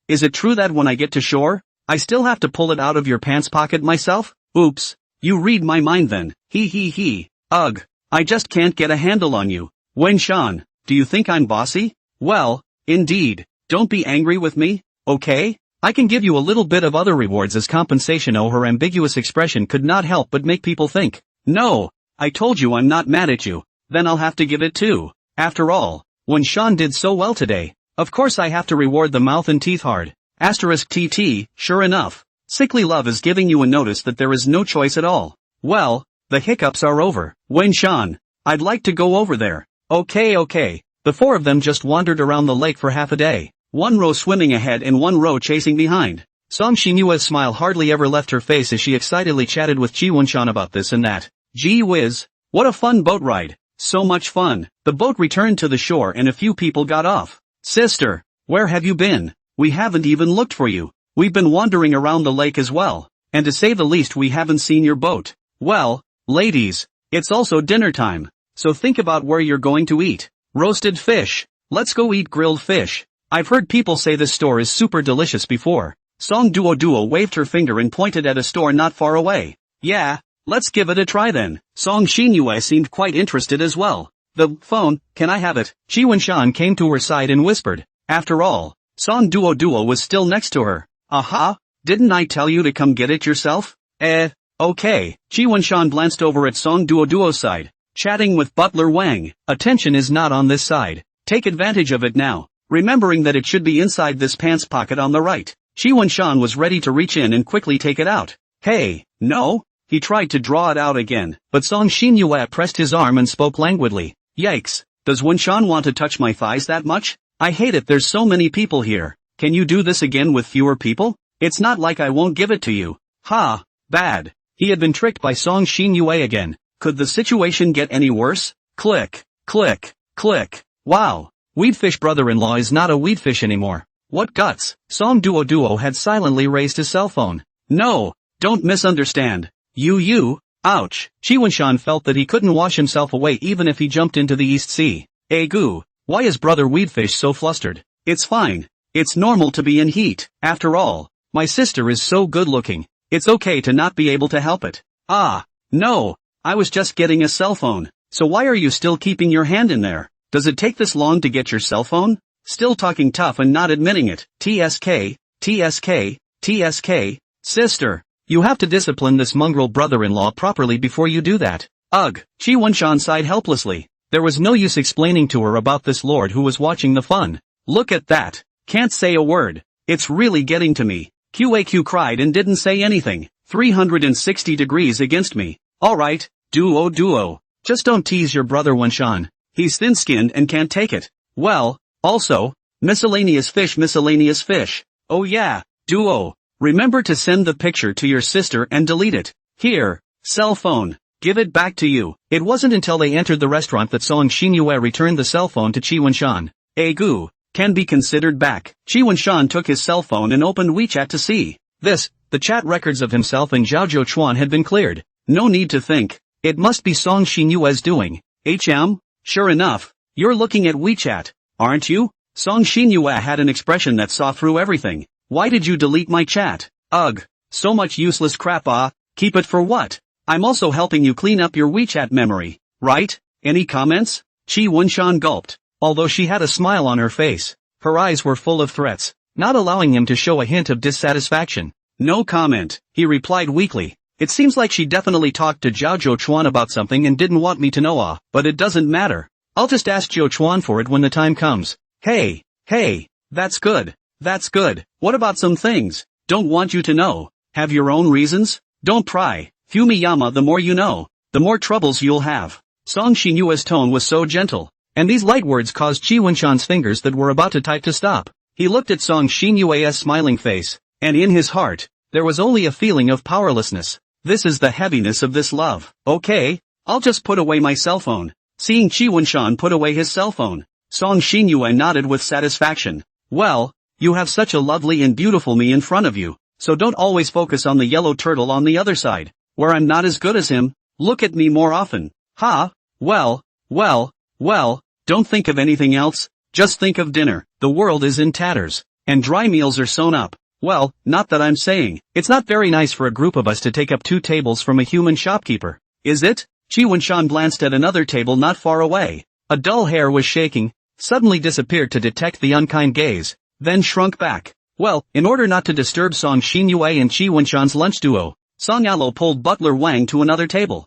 Is it true that when I get to shore, I still have to pull it out of your pants pocket myself? Oops. You read my mind then. He. Ugh. I just can't get a handle on you. Wenshan, do you think I'm bossy? Well, indeed. Don't be angry with me, okay? I can give you a little bit of other rewards as compensation. Oh, her ambiguous expression could not help but make people think. No, I told you I'm not mad at you. Then I'll have to give it too. After all, Wenshan did so well today. Of course I have to reward the mouth and teeth hard. *TT, sure enough. Sickly love is giving you a notice that there is no choice at all. Well, the hiccups are over. Wenshan, I'd like to go over there. Okay. The four of them just wandered around the lake for half a day. One row swimming ahead and one row chasing behind. Song Xinyue's smile hardly ever left her face as she excitedly chatted with Chi Wunshan about this and that. Gee whiz. What a fun boat ride. So much fun. The boat returned to the shore and a few people got off. Sister, where have you been? We haven't even looked for you. We've been wandering around the lake as well. And to say the least we haven't seen your boat. Well, ladies, it's also dinner time. So think about where you're going to eat. Roasted fish. Let's go eat grilled fish. I've heard people say this store is super delicious before. Song Duo waved her finger and pointed at a store not far away. Yeah, let's give it a try then. Song Xinyue seemed quite interested as well. The phone, can I have it? Chi Wunshan came to her side and whispered. After all, Song Duo was still next to her. Aha, didn't I tell you to come get it yourself? Okay. Chi Wunshan glanced over at Song Duo's side. Chatting with Butler Wang. Attention is not on this side. Take advantage of it now. Remembering that it should be inside this pants pocket on the right. Chi Wunshan was ready to reach in and quickly take it out. Hey, no? He tried to draw it out again, but Song Xinyue pressed his arm and spoke languidly. Yikes, does Wunshan want to touch my thighs that much? I hate it, there's so many people here. Can you do this again with fewer people? It's not like I won't give it to you. Ha, bad. He had been tricked by Song Xinyue again. Could the situation get any worse? Click. Wow. Weedfish brother-in-law is not a weedfish anymore. What guts? Song Duo had silently raised his cell phone. No, don't misunderstand. Ouch. Chi Wunshan felt that he couldn't wash himself away even if he jumped into the East Sea. Goo. Why is brother Weedfish so flustered? It's fine. It's normal to be in heat. After all, my sister is so good looking. It's okay to not be able to help it. Ah, no. I was just getting a cell phone. So why are you still keeping your hand in there? Does it take this long to get your cell phone? Still talking tough and not admitting it. TSK. Sister, you have to discipline this mongrel brother-in-law properly before you do that. Ugh. Chi Wunshan sighed helplessly. There was no use explaining to her about this lord who was watching the fun. Look at that. Can't say a word. It's really getting to me. QAQ cried and didn't say anything. 360 degrees against me. Alright, Duo. Just don't tease your brother Wunshan. He's thin-skinned and can't take it. Well, also, miscellaneous fish. Oh yeah, Duo. Remember to send the picture to your sister and delete it. Here, cell phone. Give it back to you. It wasn't until they entered the restaurant that Song Xinyue returned the cell phone to Chi Wunshan. Goo. Can be considered back. Chi Wunshan took his cell phone and opened WeChat to see. The chat records of himself and Zhao Zhouchuan had been cleared. No need to think. It must be Song Xinyue's doing. Sure enough, you're looking at WeChat, aren't you? Song Xinyue had an expression that saw through everything. Why did you delete my chat? Ugh, so much useless crap. Keep it for what? I'm also helping you clean up your WeChat memory, right? Any comments? Chi Wunshan gulped. Although she had a smile on her face, her eyes were full of threats, not allowing him to show a hint of dissatisfaction. No comment, he replied weakly. It seems like she definitely talked to Zhao Zhouchuan about something and didn't want me to know. But it doesn't matter. I'll just ask Zhouchuan for it when the time comes. Hey, that's good. What about some things? Don't want you to know. Have your own reasons? Don't pry. Fumiyama, the more you know, the more troubles you'll have. Song Xinyue's tone was so gentle, and these light words caused Chi Wunshan's fingers that were about to type to stop. He looked at Song Xinyue's smiling face, and in his heart, there was only a feeling of powerlessness. This is the heaviness of this love. Okay, I'll just put away my cell phone. Seeing Chi Wunshan put away his cell phone, Song Xinyue nodded with satisfaction. Well, you have such a lovely and beautiful me in front of you, so don't always focus on the yellow turtle on the other side, where I'm not as good as him. Look at me more often. Well, don't think of anything else, just think of dinner. The world is in tatters, and dry meals are sewn up. Well, not that I'm saying. It's not very nice for a group of us to take up 2 tables from a human shopkeeper, is it? Chi Wunshan glanced at another table not far away. A dull hair was shaking, suddenly disappeared to detect the unkind gaze, then shrunk back. Well, in order not to disturb Song Xinyue and Chi Wunshan's lunch duo, Song Yalo pulled Butler Wang to another table.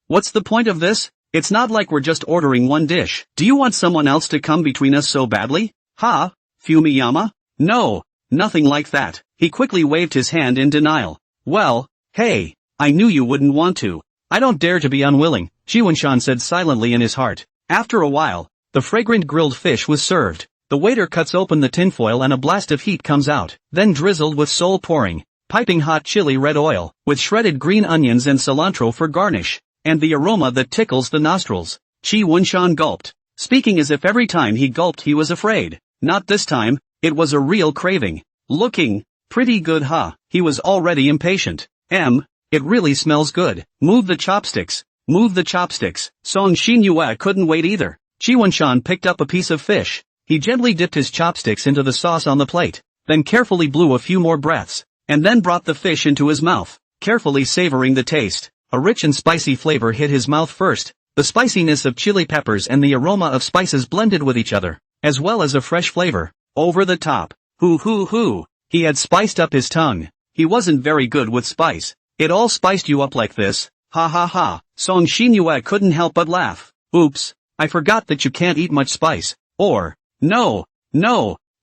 What's the point of this? It's not like we're just ordering one dish. Do you want someone else to come between us so badly? Fumiyama? No, nothing like that. He quickly waved his hand in denial. Well, hey, I knew you wouldn't want to. I don't dare to be unwilling, Chi Wunshan said silently in his heart. After a while, the fragrant grilled fish was served. The waiter cuts open the tinfoil and a blast of heat comes out, then drizzled with soul-pouring, piping hot chili red oil, with shredded green onions and cilantro for garnish, and the aroma that tickles the nostrils. Chi Wunshan gulped, speaking as if every time he gulped he was afraid. Not this time, it was a real craving. Looking pretty good, huh? He was already impatient. It really smells good. Move the chopsticks. Move the chopsticks. Song Xinyue couldn't wait either. Chi Wunshan picked up a piece of fish. He gently dipped his chopsticks into the sauce on the plate, then carefully blew a few more breaths, and then brought the fish into his mouth, carefully savoring the taste. A rich and spicy flavor hit his mouth first, the spiciness of chili peppers and the aroma of spices blended with each other, as well as a fresh flavor. Over the top. Hoo. He had spiced up his tongue. He wasn't very good with spice. It all spiced you up like this? Ha ha ha. Song Xinyue couldn't help but laugh. Oops, I forgot that you can't eat much spice. Or, no.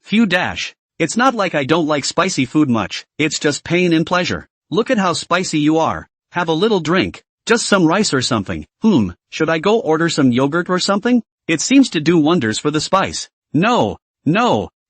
Phew dash. It's not like I don't like spicy food much, it's just pain and pleasure. Look at how spicy you are. Have a little drink. Just some rice or something. Should I go order some yogurt or something? It seems to do wonders for the spice. No.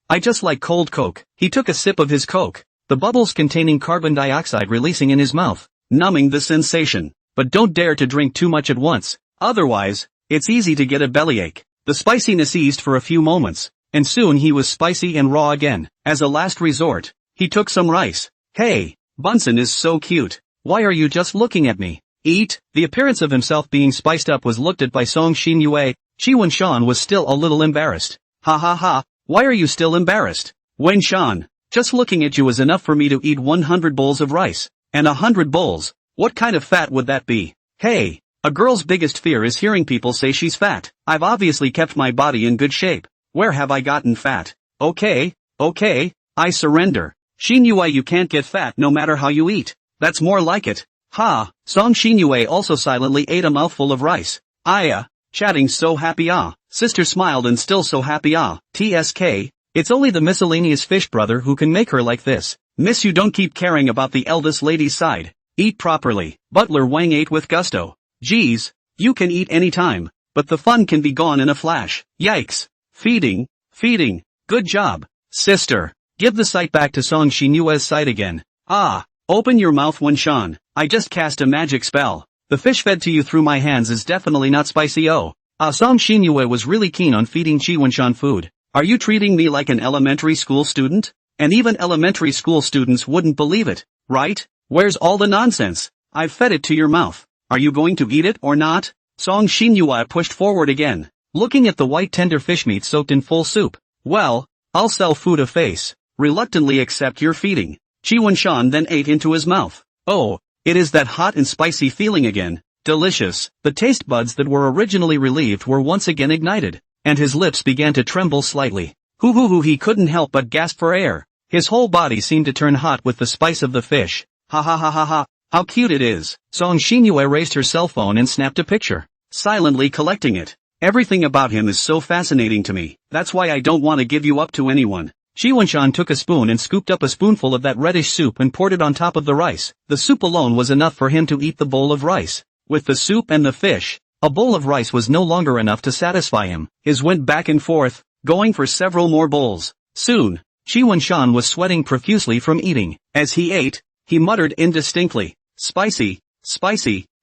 I just like cold Coke. He took a sip of his Coke, the bubbles containing carbon dioxide releasing in his mouth, numbing the sensation. But don't dare to drink too much at once, otherwise, it's easy to get a bellyache. The spiciness eased for a few moments, and soon he was spicy and raw again. As a last resort, he took some rice. Hey, Bunsen is so cute. Why are you just looking at me? Eat. The appearance of himself being spiced up was looked at by Song Xinyue. Chi Wunshan was still a little embarrassed. Ha ha ha. Why are you still embarrassed? Wunshan, just looking at you is enough for me to eat 100 bowls of rice. And 100 bowls? What kind of fat would that be? Hey, a girl's biggest fear is hearing people say she's fat. I've obviously kept my body in good shape. Where have I gotten fat? Okay, I surrender. Xinyue, you can't get fat no matter how you eat. That's more like it. Ha. Song Xinyue also silently ate a mouthful of rice. Chatting so happy Sister smiled and still so happy TSK, it's only the miscellaneous fish brother who can make her like this. Miss, you don't keep caring about the eldest lady's side. Eat properly. Butler Wang ate with gusto. Geez, you can eat any time, but the fun can be gone in a flash. Yikes. Feeding. Good job. Sister. Give the sight back to Song Xinyue's sight again. Open your mouth, Wunshan. I just cast a magic spell. The fish fed to you through my hands is definitely not spicy. Song Xinyue was really keen on feeding Chi Wunshan food. Are you treating me like an elementary school student? And even elementary school students wouldn't believe it, right? Where's all the nonsense? I've fed it to your mouth. Are you going to eat it or not? Song Xinyue pushed forward again, looking at the white tender fish meat soaked in full soup. Well, I'll sell food a face. Reluctantly accept your feeding. Chi Wunshan then ate into his mouth. Oh, it is that hot and spicy feeling again. Delicious. The taste buds that were originally relieved were once again ignited, and his lips began to tremble slightly. He couldn't help but gasp for air. His whole body seemed to turn hot with the spice of the fish. Ha. How cute it is. Song Xinyue raised her cell phone and snapped a picture, silently collecting it. Everything about him is so fascinating to me. That's why I don't want to give you up to anyone. Chi Wunshan took a spoon and scooped up a spoonful of that reddish soup and poured it on top of the rice. The soup alone was enough for him to eat the bowl of rice. With the soup and the fish, a bowl of rice was no longer enough to satisfy him. His went back and forth, going for several more bowls. Soon, Chi Wunshan was sweating profusely from eating. As he ate, he muttered indistinctly, spicy.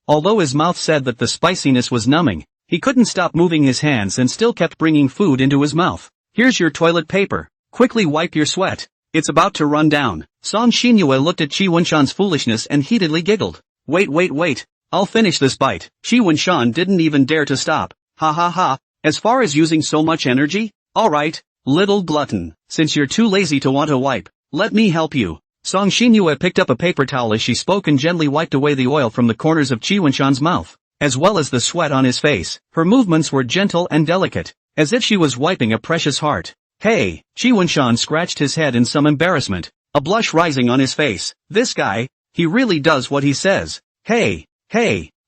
Although his mouth said that the spiciness was numbing, he couldn't stop moving his hands and still kept bringing food into his mouth. Here's your toilet paper. Quickly wipe your sweat. It's about to run down. Song Xinyue looked at Chi Wunshan's foolishness and heatedly giggled. Wait. I'll finish this bite. Chi Wunshan didn't even dare to stop. Ha. As far as using so much energy? Alright, little glutton. Since you're too lazy to want to wipe, let me help you. Song Xinyue picked up a paper towel as she spoke and gently wiped away the oil from the corners of Chi Wunshan's mouth, as well as the sweat on his face. Her movements were gentle and delicate, as if she was wiping a precious heart. Hey, Chi Wunshan scratched his head in some embarrassment, a blush rising on his face. This guy, he really does what he says. Hey,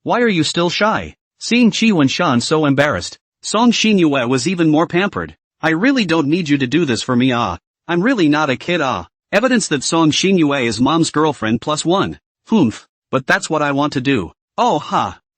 why are you still shy? Seeing Chi Wunshan so embarrassed, Song Xinyue was even more pampered. I really don't need you to do this for me. I'm really not a kid. Evidence that Song Xinyue is mom's girlfriend plus one. But that's what I want to do.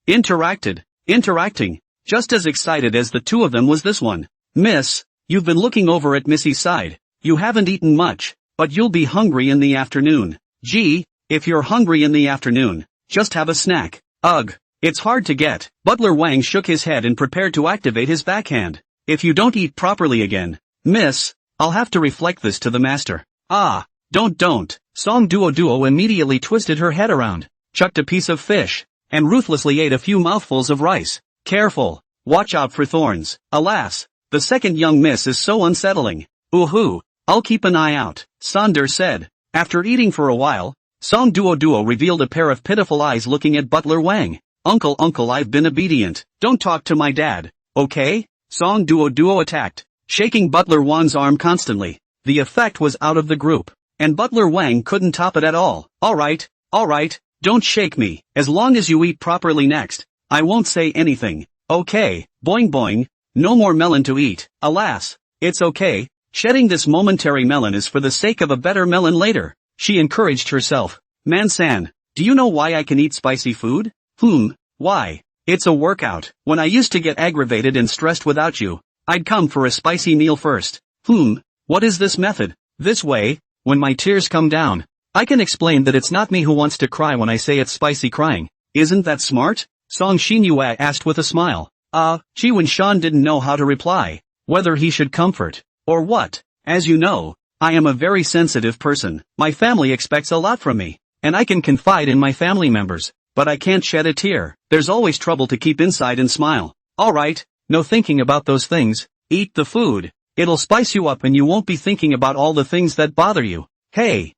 Interacting. Just as excited as the two of them was this one. Miss, you've been looking over at Missy's side. You haven't eaten much, but you'll be hungry in the afternoon. Gee, if you're hungry in the afternoon, just have a snack. Ugh, it's hard to get. Butler Wang shook his head and prepared to activate his backhand. If you don't eat properly again, miss, I'll have to reflect this to the master. Ah, don't. Song Duo immediately twisted her head around, chucked a piece of fish, and ruthlessly ate a few mouthfuls of rice. Careful, watch out for thorns. Alas, the second young miss is so unsettling. Ooh, I'll keep an eye out, Sonder said. After eating for a while, Song Duo revealed a pair of pitiful eyes looking at Butler Wang. Uncle, I've been obedient. Don't talk to my dad, okay? Song Duo attacked, shaking Butler Wang's arm constantly. The effect was out of the group, and Butler Wang couldn't top it at all. Alright, don't shake me. As long as you eat properly next, I won't say anything. Okay, boing. No more melon to eat. Alas, it's okay. Shedding this momentary melon is for the sake of a better melon later. She encouraged herself. Man-san, do you know why I can eat spicy food? Why? It's a workout. When I used to get aggravated and stressed without you, I'd come for a spicy meal first. What is this method? This way, when my tears come down, I can explain that it's not me who wants to cry when I say it's spicy crying. Isn't that smart? Song Xinyue asked with a smile. Chi Wen-shan didn't know how to reply, whether he should comfort, or what. As you know, I am a very sensitive person. My family expects a lot from me, and I can confide in my family members, but I can't shed a tear. There's always trouble to keep inside and smile. Alright, no thinking about those things. Eat the food. It'll spice you up and you won't be thinking about all the things that bother you. Hey,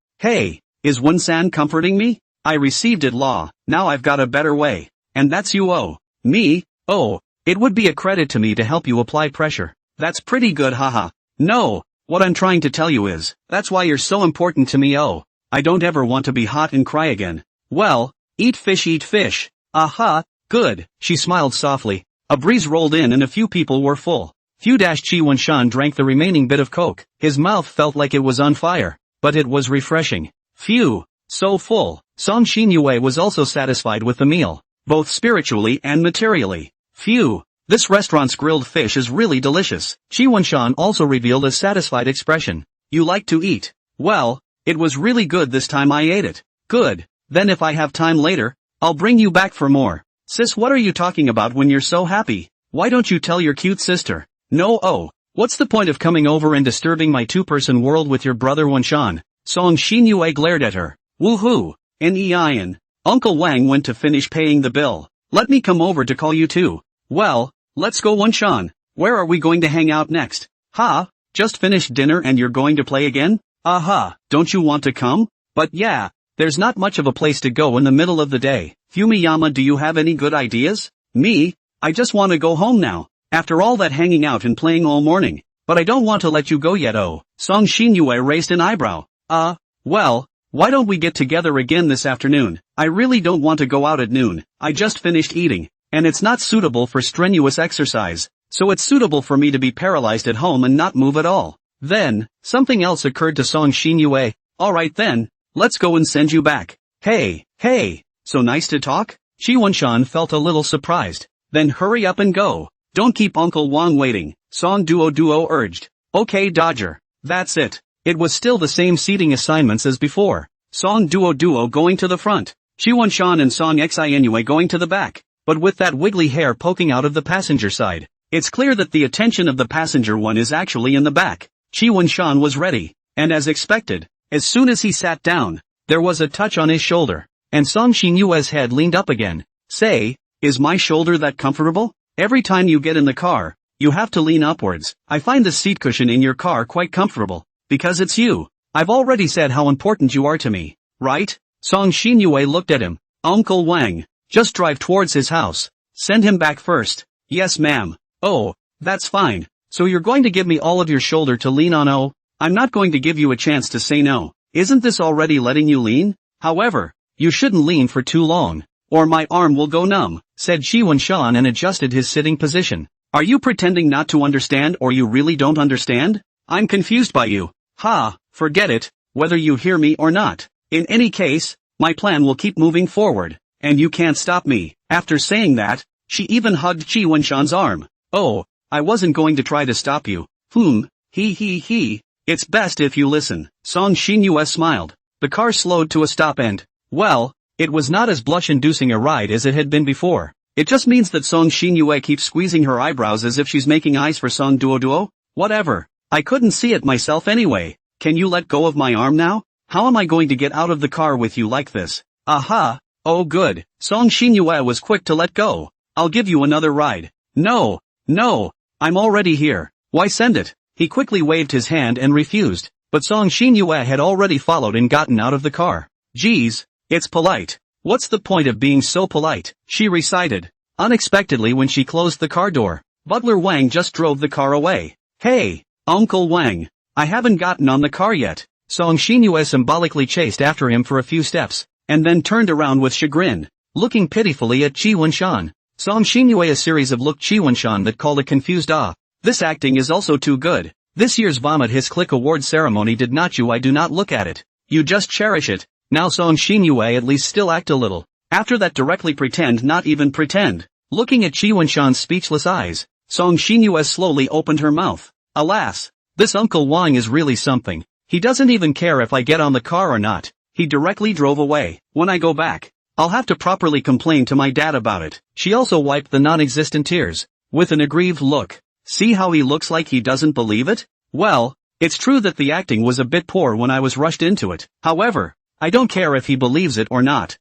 is Wen-san comforting me? I received it law, now I've got a better way. And that's you me? Oh, it would be a credit to me to help you apply pressure. That's pretty good haha. No, what I'm trying to tell you is, that's why you're so important to me I don't ever want to be hot and cry again. Well, eat fish. Aha, good. She smiled softly. A breeze rolled in and a few people were full. Chi Wen-shan drank the remaining bit of coke. His mouth felt like it was on fire, but it was refreshing. Phew, so full. Song Xinyue was also satisfied with the meal, both spiritually and materially. Phew, this restaurant's grilled fish is really delicious. Chi Wen-shan also revealed a satisfied expression. You like to eat? Well, it was really good this time I ate it. Good, then if I have time later, I'll bring you back for more. Sis, what are you talking about when you're so happy? Why don't you tell your cute sister? No, what's the point of coming over and disturbing my two-person world with your brother Wen-shan? Song Xinyue glared at her. Woohoo! Nein. Uncle Wang went to finish paying the bill. Let me come over to call you too. Well, let's go Wen-shan. Where are we going to hang out next? Just finished dinner and you're going to play again? Don't you want to come? But yeah, there's not much of a place to go in the middle of the day. Fumiyama, do you have any good ideas? Me? I just want to go home now. After all that hanging out and playing all morning. But I don't want to let you go yet Song Xinyue raised an eyebrow. Well, why don't we get together again this afternoon? I really don't want to go out at noon. I just finished eating, and it's not suitable for strenuous exercise, so it's suitable for me to be paralyzed at home and not move at all. Then, something else occurred to Song Xinyue. Alright then, let's go and send you back. Hey, so nice to talk? Chi Wen-shan felt a little surprised. Then hurry up and go. Don't keep Uncle Wang waiting, Song Duo urged. Okay Dodger. That's it. It was still the same seating assignments as before. Song Duo going to the front. Chi Wen-shan and Song Xinyue going to the back. But with that wiggly hair poking out of the passenger side, it's clear that the attention of the passenger one is actually in the back. Chi Wen-shan was ready, and as expected, as soon as he sat down, there was a touch on his shoulder, and Song Xinyue's head leaned up again. Say, is my shoulder that comfortable? Every time you get in the car, you have to lean upwards. I find the seat cushion in your car quite comfortable, because it's you. I've already said how important you are to me, right? Song Xinyue looked at him. Uncle Wang, just drive towards his house. Send him back first. Yes ma'am. Oh, that's fine. So you're going to give me all of your shoulder to lean on? I'm not going to give you a chance to say no. Isn't this already letting you lean? However, you shouldn't lean for too long, or my arm will go numb, said Chi Wen-shan and adjusted his sitting position. Are you pretending not to understand or you really don't understand? I'm confused by you. Forget it, whether you hear me or not. In any case, my plan will keep moving forward, and you can't stop me. After saying that, She even hugged Chi Wenshan's arm. Oh, I wasn't going to try to stop you. He. It's best if you listen. Song Xinyue smiled. The car slowed to a stop and, well, it was not as blush-inducing a ride as it had been before. It just means that Song Xinyue keeps squeezing her eyebrows as if she's making eyes for Song Duo. Whatever. I couldn't see it myself anyway. Can you let go of my arm now? How am I going to get out of the car with you like this? Aha. Oh good. Song Xinyue was quick to let go. I'll give you another ride. No. I'm already here. Why send it? He quickly waved his hand and refused, but Song Xinyue had already followed and gotten out of the car. Geez, it's polite. What's the point of being so polite? She recited. Unexpectedly when she closed the car door, Butler Wang just drove the car away. Hey, Uncle Wang, I haven't gotten on the car yet. Song Xinyue symbolically chased after him for a few steps, and then turned around with chagrin, looking pitifully at Chi Wenshan. Song Xinyue a series of looked Chi Wenshan that called a confused ah. This acting is also too good. This year's Vomit His Click Award ceremony did not you I do not look at it. You just cherish it. Now Song Xinyue at least still act a little. After that directly pretend not even pretend. Looking at Chi Wenshan's speechless eyes, Song Xinyue slowly opened her mouth. Alas, this Uncle Wang is really something. He doesn't even care if I get on the car or not. He directly drove away. When I go back, I'll have to properly complain to my dad about it. She also wiped the non-existent tears, with an aggrieved look. See how he looks like he doesn't believe it? Well, it's true that the acting was a bit poor when I was rushed into it. However, I don't care if he believes it or not.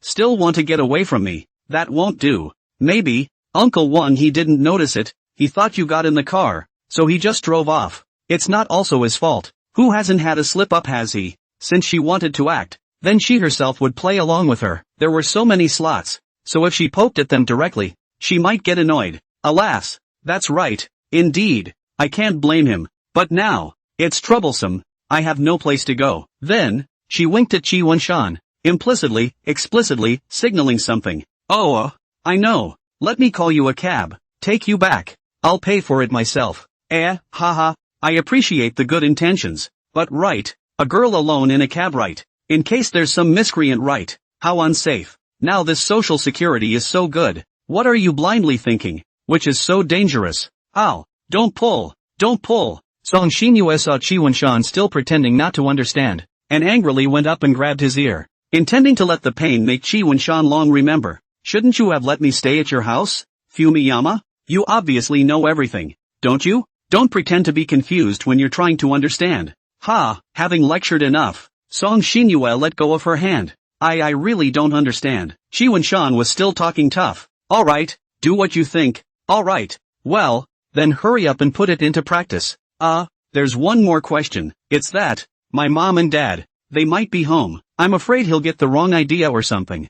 Still want to get away from me? That won't do. Maybe, Uncle Wang he didn't notice it, he thought you got in the car, so he just drove off. It's not also his fault. Who hasn't had a slip-up has he? Since she wanted to act, then she herself would play along with her. There were so many slots, so if she poked at them directly, she might get annoyed. Alas. That's right, indeed, I can't blame him, but now, it's troublesome, I have no place to go. Then, she winked at Chi Wenshan, explicitly, signaling something. Oh, I know, let me call you a cab, take you back, I'll pay for it myself. Haha, I appreciate the good intentions, but right, a girl alone in a cab right, in case there's some miscreant right, how unsafe. Now this social security is so good, what are you blindly thinking? Which is so dangerous. Ow, don't pull. Song Xinyue saw Chi Wenshan still pretending not to understand, and angrily went up and grabbed his ear, intending to let the pain make Chi Wenshan long remember. Shouldn't you have let me stay at your house, Fumiyama? You obviously know everything, don't you? Don't pretend to be confused when you're trying to understand. Having lectured enough, Song Xinyue let go of her hand. I really don't understand. Chi Wenshan was still talking tough. Alright, do what you think. Alright, well, then hurry up and put it into practice. There's one more question. It's that, my mom and dad, they might be home. I'm afraid he'll get the wrong idea or something.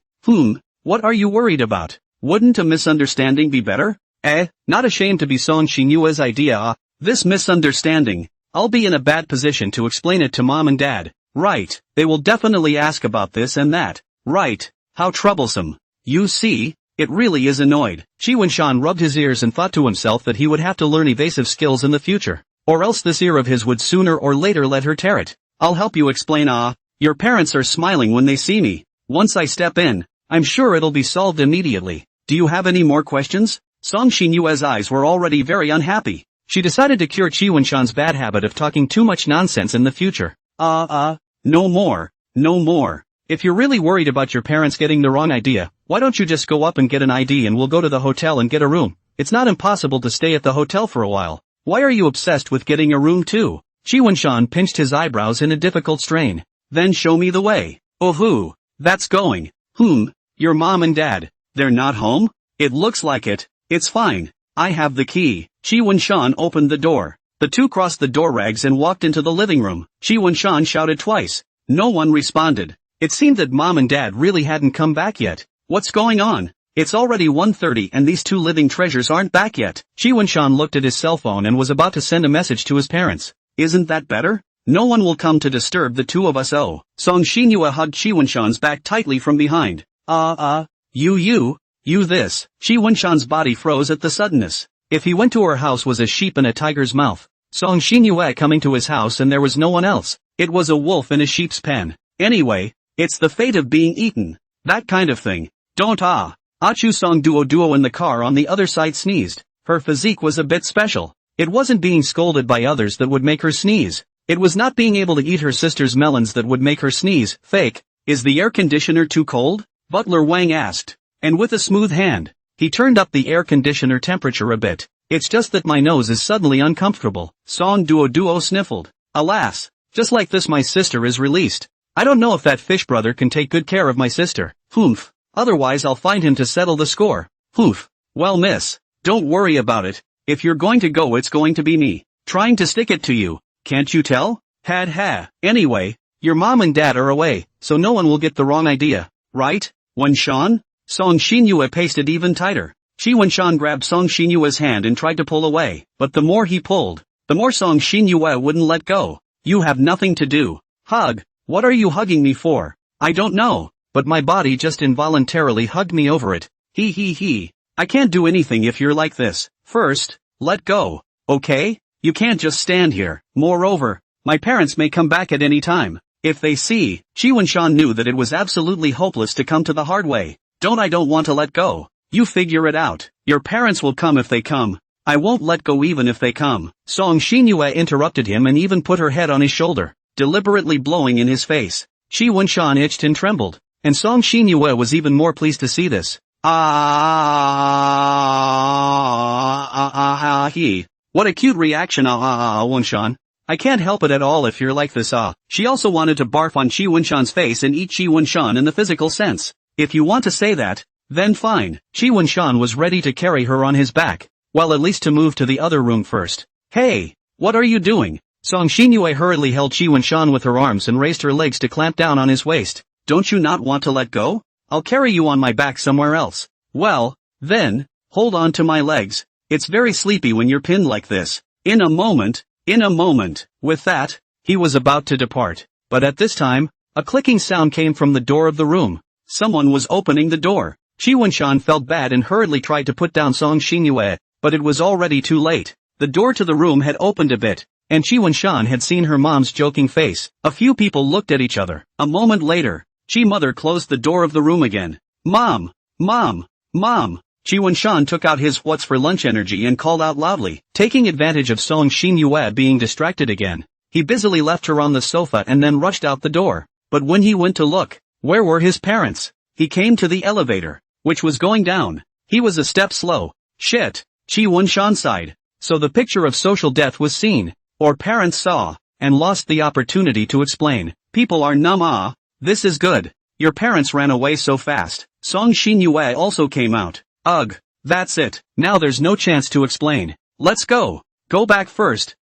What are you worried about? Wouldn't a misunderstanding be better? Not ashamed to be Song Xinyue's idea. This misunderstanding, I'll be in a bad position to explain it to mom and dad. Right, they will definitely ask about this and that. Right, how troublesome. You see? It really is annoyed. Chi Wenshan rubbed his ears and thought to himself that he would have to learn evasive skills in the future, or else this ear of his would sooner or later let her tear it. I'll help you explain. Your parents are smiling when they see me. Once I step in, I'm sure it'll be solved immediately. Do you have any more questions? Song Xinyue's eyes were already very unhappy. She decided to cure Chi Wenshan's bad habit of talking too much nonsense in the future. No more. If you're really worried about your parents getting the wrong idea, why don't you just go up and get an ID and we'll go to the hotel and get a room. It's not impossible to stay at the hotel for a while. Why are you obsessed with getting a room too? Chi Wenshan pinched his eyebrows in a difficult strain. Then show me the way. Oh that's going. Your mom and dad, they're not home? It looks like it. It's fine. I have the key. Chi Wenshan opened the door. The two crossed the door rags and walked into the living room. Chi Wenshan shouted twice. No one responded. It seemed that mom and dad really hadn't come back yet. What's going on? It's already 1:30 and these two living treasures aren't back yet. Chi Wenshan looked at his cell phone and was about to send a message to his parents. Isn't that better? No one will come to disturb the two of us. Song Xinyue hugged Chi Wenshan's back tightly from behind. You this. Chi Wenshan's body froze at the suddenness. If he went to her house was a sheep in a tiger's mouth. Song Xinyue coming to his house and there was no one else. It was a wolf in a sheep's pen. Anyway, it's the fate of being eaten. That kind of thing. Don't Achu Song Duo in the car on the other side sneezed. Her physique was a bit special. It wasn't being scolded by others that would make her sneeze. It was not being able to eat her sister's melons that would make her sneeze. Fake. Is the air conditioner too cold? Butler Wang asked. And with a smooth hand, he turned up the air conditioner temperature a bit. It's just that my nose is suddenly uncomfortable. Song Duo sniffled. Alas, just like this my sister is released. I don't know if that fish brother can take good care of my sister. Humph. Otherwise I'll find him to settle the score. Humph. Well miss, don't worry about it. If you're going to go it's going to be me. Trying to stick it to you. Can't you tell? Ha. Anyway, your mom and dad are away, so no one will get the wrong idea. Right? Wenshan? Song Xinyue pasted even tighter. Wenshan grabbed Song Xinyue's hand and tried to pull away, but the more he pulled, the more Song Xinyue wouldn't let go. You have nothing to do. Hug. What are you hugging me for? I don't know, but my body just involuntarily hugged me over it. He. I can't do anything if you're like this. First, let go. Okay? You can't just stand here. Moreover, my parents may come back at any time. If they see, Wenshan knew that it was absolutely hopeless to come to the hard way. I don't want to let go. You figure it out. Your parents will come if they come. I won't let go even if they come. Song Xinyue interrupted him and even put her head on his shoulder, deliberately blowing in his face. Wenshan itched and trembled, and Song Xinyue was even more pleased to see this. He. What a cute reaction. Wenshan. I can't help it at all if you're like this. She also wanted to barf on Wenshan's face and eat Wenshan in the physical sense. If you want to say that, then fine. Wenshan was ready to carry her on his back. Well, at least to move to the other room first. Hey, what are you doing? Song Xinyue hurriedly held Wenshan with her arms and raised her legs to clamp down on his waist. Don't you not want to let go? I'll carry you on my back somewhere else. Well, then, hold on to my legs. It's very sleepy when you're pinned like this. In a moment. With that, he was about to depart. But at this time, a clicking sound came from the door of the room. Someone was opening the door. Wenshan felt bad and hurriedly tried to put down Song Xinyue, but it was already too late. The door to the room had opened a bit, and Wenshan had seen her mom's joking face. A few people looked at each other. A moment later, mother closed the door of the room again. Mom! Wenshan took out his what's for lunch energy and called out loudly, taking advantage of Song Xinyue being distracted again. He busily left her on the sofa and then rushed out the door. But when he went to look, where were his parents? He came to the elevator, which was going down. He was a step slow. Shit. Wenshan sighed. So the picture of social death was seen, or parents saw, and lost the opportunity to explain. People are numb. This is good. Your parents ran away so fast. Song Xinyue also came out. Ugh. That's it. Now there's no chance to explain. Let's go. Go back first.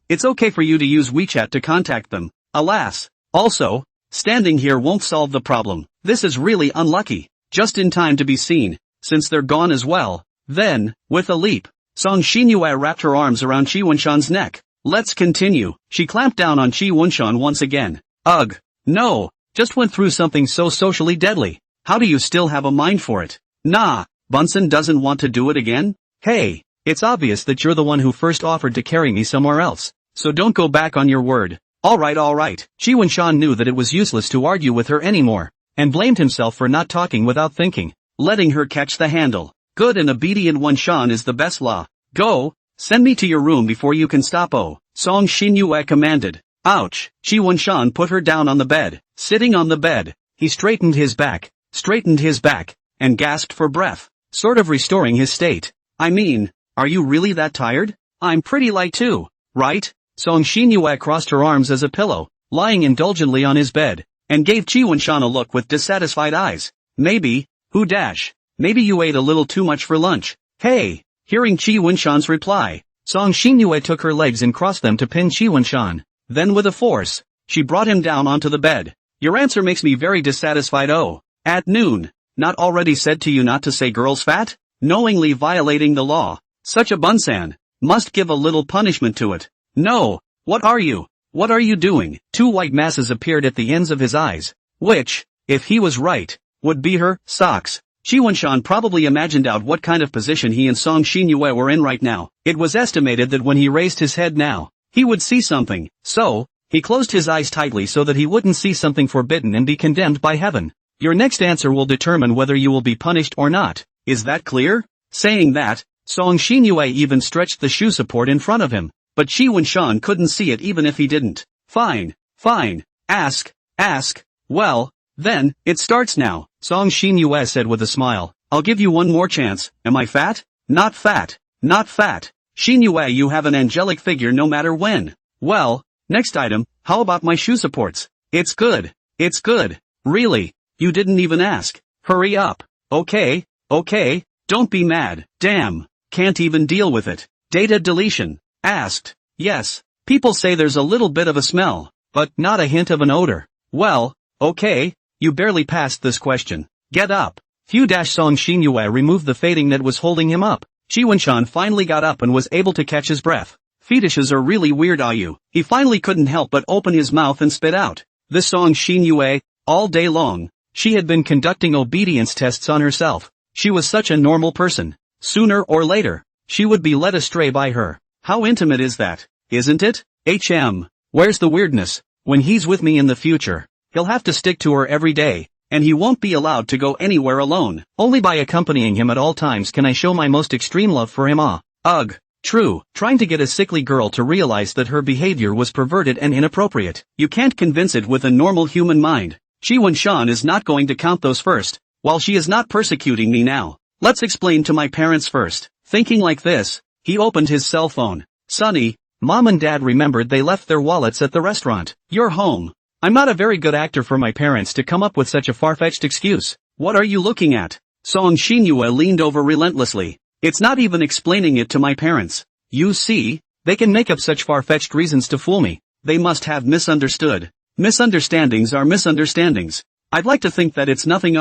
It's okay for you to use WeChat to contact them. Alas. Also, standing here won't solve the problem. This is really unlucky. Just in time to be seen, since they're gone as well. Then, with a leap, Song Xinyue wrapped her arms around Wenshan's neck. Let's continue. She clamped down on Wenshan once again. Ugh. No. Just went through something so socially deadly. How do you still have a mind for it? Nah. Bunsen doesn't want to do it again? Hey, it's obvious that you're the one who first offered to carry me somewhere else, so don't go back on your word. Alright. Wenshan knew that it was useless to argue with her anymore, and blamed himself for not talking without thinking, letting her catch the handle. Good and obedient Wenshan is the best law. Go, send me to your room before you can stop. Song Xinyue commanded. Ouch. Wenshan put her down on the bed. Sitting on the bed, he straightened his back, and gasped for breath, sort of restoring his state. I mean, are you really that tired? I'm pretty light too, right? Song Xinyue crossed her arms as a pillow, lying indulgently on his bed, and gave Wenshan a look with dissatisfied eyes. Maybe you ate a little too much for lunch. Hey! Hearing Wenshan's reply, Song Xinyue took her legs and crossed them to pin Wenshan. Then with a force, she brought him down onto the bed. Your answer makes me very dissatisfied. At noon. Not already said to you not to say girls fat? Knowingly violating the law. Such a bunsan. Must give a little punishment to it. No. What are you doing? Two white masses appeared at the ends of his eyes, which, if he was right, would be her socks. Wenshan probably imagined out what kind of position he and Song Xinyue were in right now. It was estimated that when he raised his head now, he would see something, so, he closed his eyes tightly so that he wouldn't see something forbidden and be condemned by heaven. Your next answer will determine whether you will be punished or not. Is that clear? Saying that, Song Xinyue even stretched the shoe support in front of him, but Qi Wenshan couldn't see it even if he didn't. Fine. Ask. Well, then, it starts now, Song Xinyue said with a smile. I'll give you one more chance. Am I fat? Not fat. Xinyue, you have an angelic figure no matter when. Well, next item, how about my shoe supports? It's good. Really? You didn't even ask. Hurry up. Okay, don't be mad. Damn. Can't even deal with it. Data deletion. Asked. Yes. People say there's a little bit of a smell, but not a hint of an odor. Well, okay, you barely passed this question. Get up. Song Xinyue removed the fading that was holding him up. Qi Wenshan finally got up and was able to catch his breath. Fetishes are really weird, are you? He finally couldn't help but open his mouth and spit out. This Song Xinyue, all day long, she had been conducting obedience tests on herself. She was such a normal person. Sooner or later, she would be led astray by her. How intimate is that, isn't it? Where's the weirdness? When he's with me in the future, he'll have to stick to her every day, and he won't be allowed to go anywhere alone. Only by accompanying him at all times can I show my most extreme love for him. Ugh. True, trying to get a sickly girl to realize that her behavior was perverted and inappropriate. You can't convince it with a normal human mind. Qi Wenshan is not going to count those first, while she is not persecuting me now. Let's explain to my parents first. Thinking like this, he opened his cell phone. Sonny, Mom and Dad remembered they left their wallets at the restaurant. You're home. I'm not a very good actor for my parents to come up with such a far-fetched excuse. What are you looking at? Song Xinyue leaned over relentlessly. It's not even explaining it to my parents. You see, they can make up such far-fetched reasons to fool me. They must have misunderstood. Misunderstandings are misunderstandings. I'd like to think that it's nothing.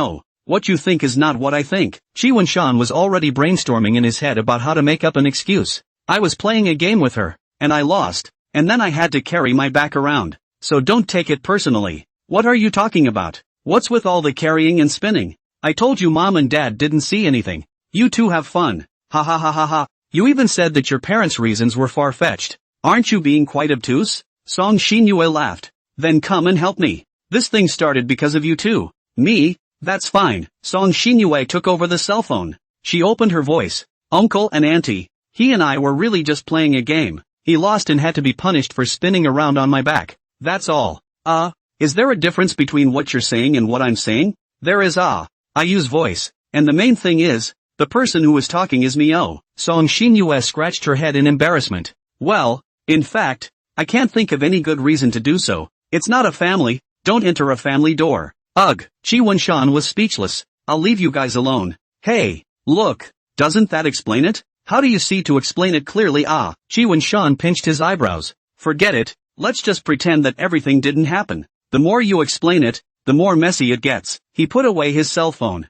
What you think is not what I think. Qi Wenshan was already brainstorming in his head about how to make up an excuse. I was playing a game with her, and I lost, and then I had to carry my back around. So don't take it personally. What are you talking about? What's with all the carrying and spinning? I told you Mom and Dad didn't see anything. You two have fun. Ha. You even said that your parents' reasons were far-fetched. Aren't you being quite obtuse? Song Xinyue laughed. Then come and help me. This thing started because of you too. Me? That's fine. Song Xinyue took over the cell phone. She opened her voice. Uncle and Auntie, he and I were really just playing a game. He lost and had to be punished for spinning around on my back. That's all. Is there a difference between what you're saying and what I'm saying? There is. I use voice. And the main thing is, the person who is talking is me. Song Xinyue scratched her head in embarrassment. Well, in fact, I can't think of any good reason to do so. It's not a family. Don't enter a family door. Ugh. Qi Wenshan was speechless. I'll leave you guys alone. Hey, look. Doesn't that explain it? How do you see to explain it clearly? Qi Wenshan pinched his eyebrows. Forget it. Let's just pretend that everything didn't happen. The more you explain it, the more messy it gets. He put away his cell phone.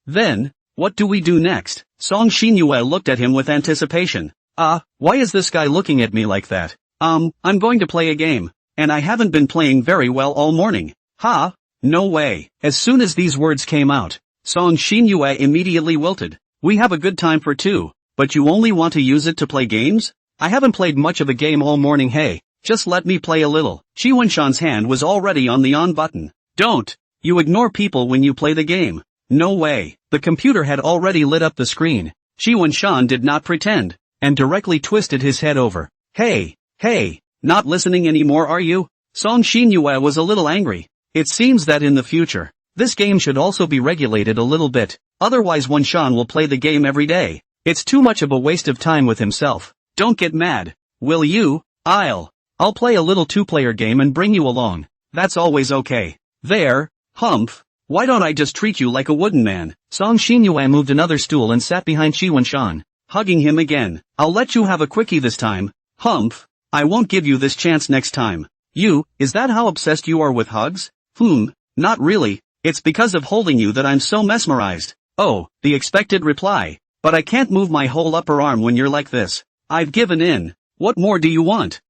Then, what do we do next? Song Xinyue looked at him with anticipation. Why is this guy looking at me like that? I'm going to play a game. And I haven't been playing very well all morning. No way. As soon as these words came out, Song Xinyue immediately wilted. We have a good time for two, but you only want to use it to play games? I haven't played much of a game all morning. Hey, just let me play a little. Qi Wenshan's hand was already on the on button. Don't. You ignore people when you play the game. No way. The computer had already lit up the screen. Qi Wenshan did not pretend, and directly twisted his head over. Hey, not listening anymore, are you? Song Xinyue was a little angry. It seems that in the future, this game should also be regulated a little bit, otherwise Wenshan will play the game every day. It's too much of a waste of time with himself. Don't get mad. Will you? I'll play a little two-player game and bring you along. That's always okay. There, Humph. Why don't I just treat you like a wooden man? Song Xinyue moved another stool and sat behind Qi Wenshan, hugging him again. I'll let you have a quickie this time. Humph. I won't give you this chance next time. Is that how obsessed you are with hugs? Not really. It's because of holding you that I'm so mesmerized. Oh, the expected reply. But I can't move my whole upper arm when you're like this. I've given in. What more do you want?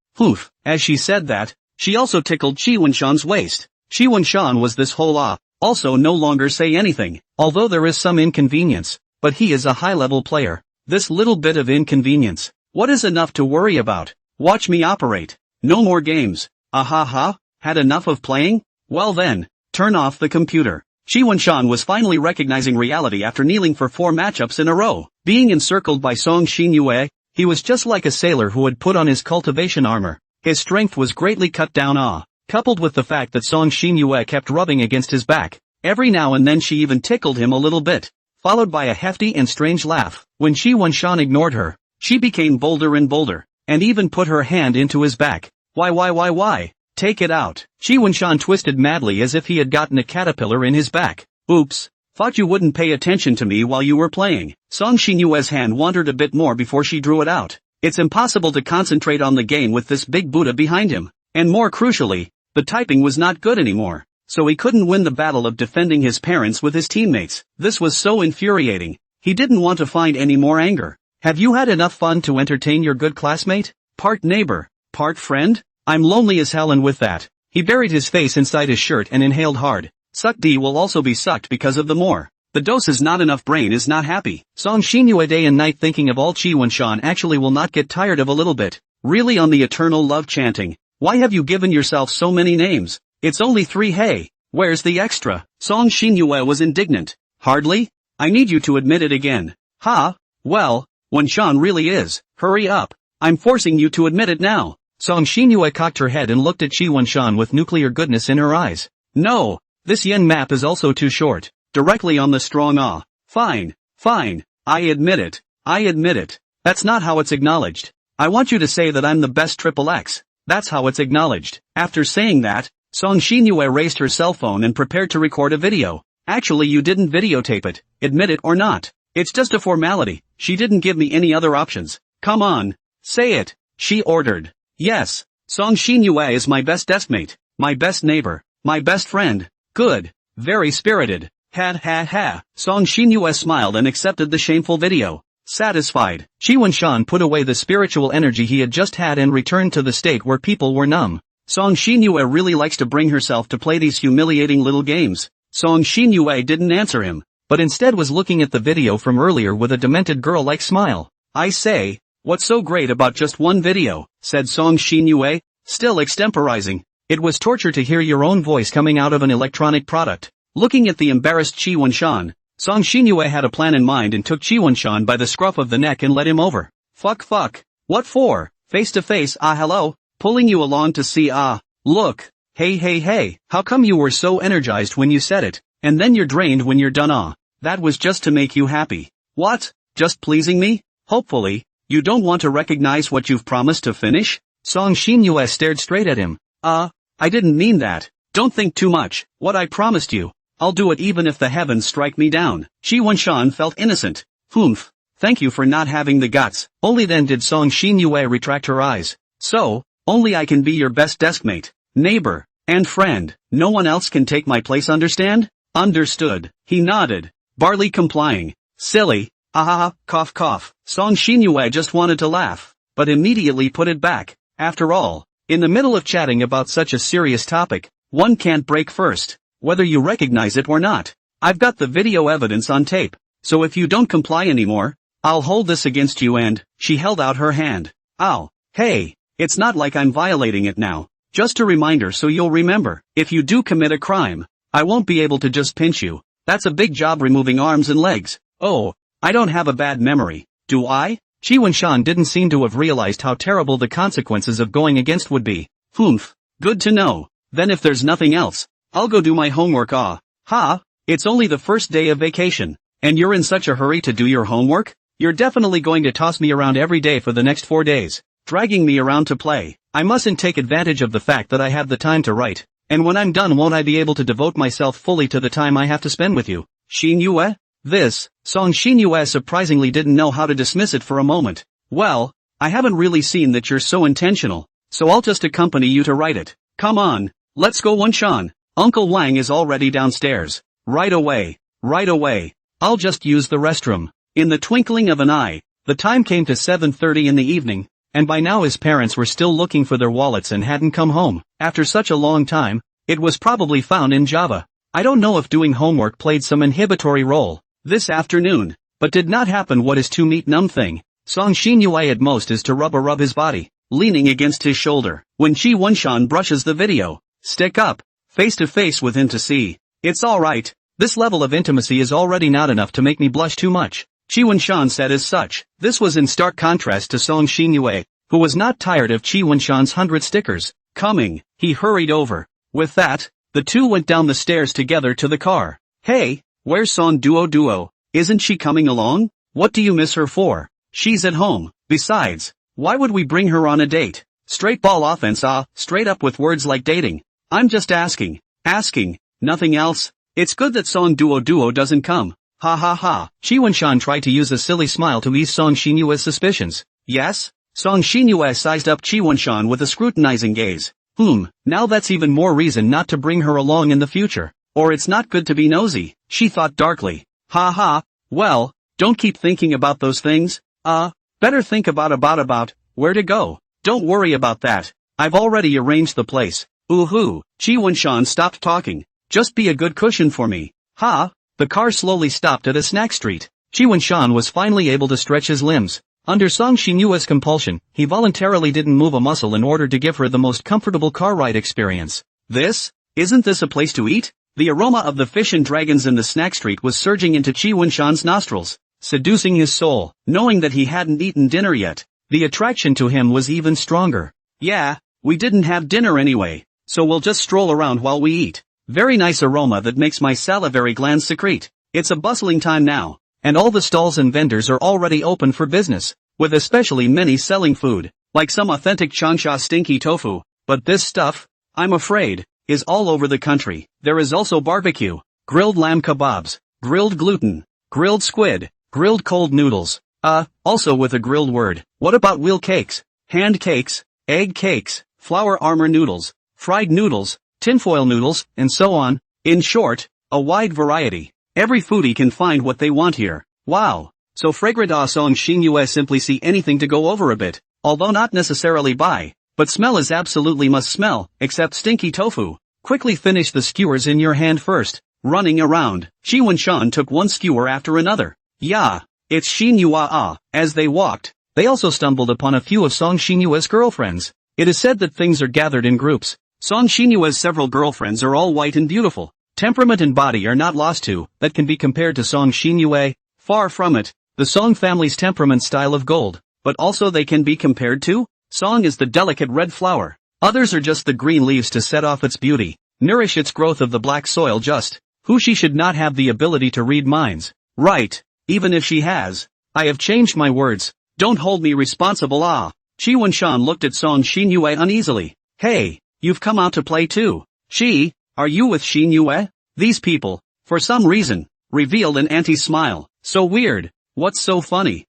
As she said that, she also tickled Qi Wenshan's waist. Qi Wenshan was this whole also no longer say anything, although there is some inconvenience, but he is a high-level player. This little bit of inconvenience, what is enough to worry about? Watch me operate. No more games. Had enough of playing? Well then, turn off the computer. Shi Wanshan was finally recognizing reality after kneeling for 4 matchups in a row. Being encircled by Song Xinyue, he was just like a sailor who had put on his cultivation armor. His strength was greatly cut down, coupled with the fact that Song Xinyue kept rubbing against his back. Every now and then she even tickled him a little bit, followed by a hefty and strange laugh. When Shi Wanshan ignored her, she became bolder and bolder, and even put her hand into his back. Why? Take it out. Shi Wanshan twisted madly as if he had gotten a caterpillar in his back. Oops. Thought you wouldn't pay attention to me while you were playing. Song Xinyue's hand wandered a bit more before she drew it out. It's impossible to concentrate on the game with this big Buddha behind him. And more crucially, the typing was not good anymore. So he couldn't win the battle of defending his parents with his teammates. This was so infuriating. He didn't want to find any more anger. Have you had enough fun to entertain your good classmate? Part neighbor, part friend? I'm lonely as hell, and with that, he buried his face inside his shirt and inhaled hard. Suck D will also be sucked because of the more. The dose is not enough, brain is not happy. Song Xinyue day and night thinking of all Shi Wanshan actually will not get tired of a little bit. Really on the eternal love chanting. Why have you given yourself so many names? It's only 3, hey. Where's the extra? Song Xinyue was indignant. Hardly? I need you to admit it again. Ha? Well, Wanshan really is. Hurry up. I'm forcing you to admit it now. Song Xinyue cocked her head and looked at Shi Wanshan with nuclear goodness in her eyes. No. This yen map is also too short. Directly on the strong ah. Fine. I admit it. That's not how it's acknowledged. I want you to say that I'm the best XXX. That's how it's acknowledged. After saying that, Song Xinyue raised her cell phone and prepared to record a video. Actually, you didn't videotape it, admit it or not. It's just a formality. She didn't give me any other options. Come on. Say it. She ordered. Yes. Song Xinyue is my best deskmate, my best neighbor, my best friend. Good. Very spirited. Ha. Song Xinyue smiled and accepted the shameful video. Satisfied, Shi Wanshan put away the spiritual energy he had just had and returned to the state where people were numb. Song Xinyue really likes to bring herself to play these humiliating little games. Song Xinyue didn't answer him, but instead was looking at the video from earlier with a demented girl-like smile. I say, what's so great about just one video, said Song Xinyue, still extemporizing. It was torture to hear your own voice coming out of an electronic product. Looking at the embarrassed Shi Wanshan, Song Xinyue had a plan in mind and took Shi Wanshan by the scruff of the neck and led him over. Fuck. What for? Face to face, hello? Pulling you along to see, look. Hey. How come you were so energized when you said it, and then you're drained when you're done, That was just to make you happy. What? Just pleasing me? Hopefully, you don't want to recognize what you've promised to finish? Song Xinyue stared straight at him. I didn't mean that. Don't think too much. What I promised you, I'll do it even if the heavens strike me down. Shi Wanshan felt innocent. Humph. Thank you for not having the guts. Only then did Song Xinyue retract her eyes. So, only I can be your best deskmate, neighbor, and friend. No one else can take my place, understand? Understood. He nodded, barely complying. Silly. Cough. Song Xinyue just wanted to laugh, but immediately put it back. After all, in the middle of chatting about such a serious topic, one can't break first, whether you recognize it or not. I've got the video evidence on tape, so if you don't comply anymore, I'll hold this against you. And she held out her hand. Ow. Hey, it's not like I'm violating it now. Just a reminder so you'll remember. If you do commit a crime, I won't be able to just pinch you. That's a big job removing arms and legs. Oh, I don't have a bad memory, do I? Shi Wanshan didn't seem to have realized how terrible the consequences of going against would be. Humph. Good to know. Then if there's nothing else, I'll go do my homework. It's only the first day of vacation, and you're in such a hurry to do your homework? You're definitely going to toss me around every day for the next 4 days, dragging me around to play. I mustn't take advantage of the fact that I have the time to write, and when I'm done won't I be able to devote myself fully to the time I have to spend with you? Xinyue? This, Song Xinyue surprisingly didn't know how to dismiss it for a moment. Well, I haven't really seen that you're so intentional, so I'll just accompany you to write it. Come on, let's go Wanshan. Uncle Wang is already downstairs. Right away. I'll just use the restroom. In the twinkling of an eye, the time came to 7:30 in the evening, and by now his parents were still looking for their wallets and hadn't come home. After such a long time, it was probably found in Java. I don't know if doing homework played some inhibitory role this afternoon, but did not happen what is to meet numb thing. Song Xinyue at most is to rub his body, leaning against his shoulder. When Shi Wanshan brushes the video, stick up, face to face with him to see. It's alright, This level of intimacy is already not enough to make me blush too much. Chi Wunshan said as such. This was in stark contrast to Song Xinyue, who was not tired of Chi Wunshan's 100 stickers coming. He hurried over. With that, the two went down the stairs together to the car. Hey, where's Song Duo? Isn't she coming along? What do you miss her for? She's at home. Besides, why would we bring her on a date? Straight ball offense, straight up with words like dating. I'm just asking. Asking, nothing else. It's good that Song Duo doesn't come. Ha ha ha. Chi Wunshan tried to use a silly smile to ease Song Xinyue's suspicions. Yes? Song Xinyue sized up Chi Wunshan with a scrutinizing gaze. Now that's even more reason not to bring her along in the future. Or it's not good to be nosy, she thought darkly. Ha ha, well, don't keep thinking about those things. Better think about where to go. Don't worry about that. I've already arranged the place. Ooh-hoo. Chi Wunshan stopped talking. Just be a good cushion for me. Ha. The car slowly stopped at a snack street. Chi Wunshan was finally able to stretch his limbs. Under Song Xinyue's compulsion, he voluntarily didn't move a muscle in order to give her the most comfortable car ride experience. Isn't this a place to eat? The aroma of the fish and dragons in the snack street was surging into Chi Wunshan's nostrils, seducing his soul. Knowing that he hadn't eaten dinner yet, the attraction to him was even stronger. Yeah, we didn't have dinner anyway, so we'll just stroll around while we eat. Very nice aroma that makes my salivary glands secrete. It's a bustling time now, and all the stalls and vendors are already open for business, with especially many selling food, like some authentic Changsha stinky tofu. But this stuff, I'm afraid, is all over the country. There is also barbecue, grilled lamb kebabs, grilled gluten, grilled squid, grilled cold noodles. Also with a grilled word. What about wheel cakes, hand cakes, egg cakes, flour armor noodles, fried noodles, tinfoil noodles, and so on? In short, a wide variety. Every foodie can find what they want here. Wow. So fragrant. Song Xinyue simply see anything to go over a bit, although not necessarily buy. But smell is absolutely must smell, except stinky tofu. Quickly finish the skewers in your hand first. Running around, Chi Wunshan took one skewer after another. Yeah, it's Xinyue. As they walked, they also stumbled upon a few of Song Xinyue's girlfriends. It is said that things are gathered in groups. Song Xinyue's several girlfriends are all white and beautiful. Temperament and body are not lost to, that can be compared to Song Xinyue. Far from it. The Song family's temperament style of gold, but also they can be compared to? Song is the delicate red flower. Others are just the green leaves to set off its beauty, nourish its growth of the black soil just. Who she should not have the ability to read minds. Right. Even if she has. I have changed my words. Don't hold me responsible. Chi Wunshan looked at Song Xinyue uneasily. Hey, you've come out to play too. Chi, are you with Xinyue? These people, for some reason, revealed an anti-smile. So weird. What's so funny?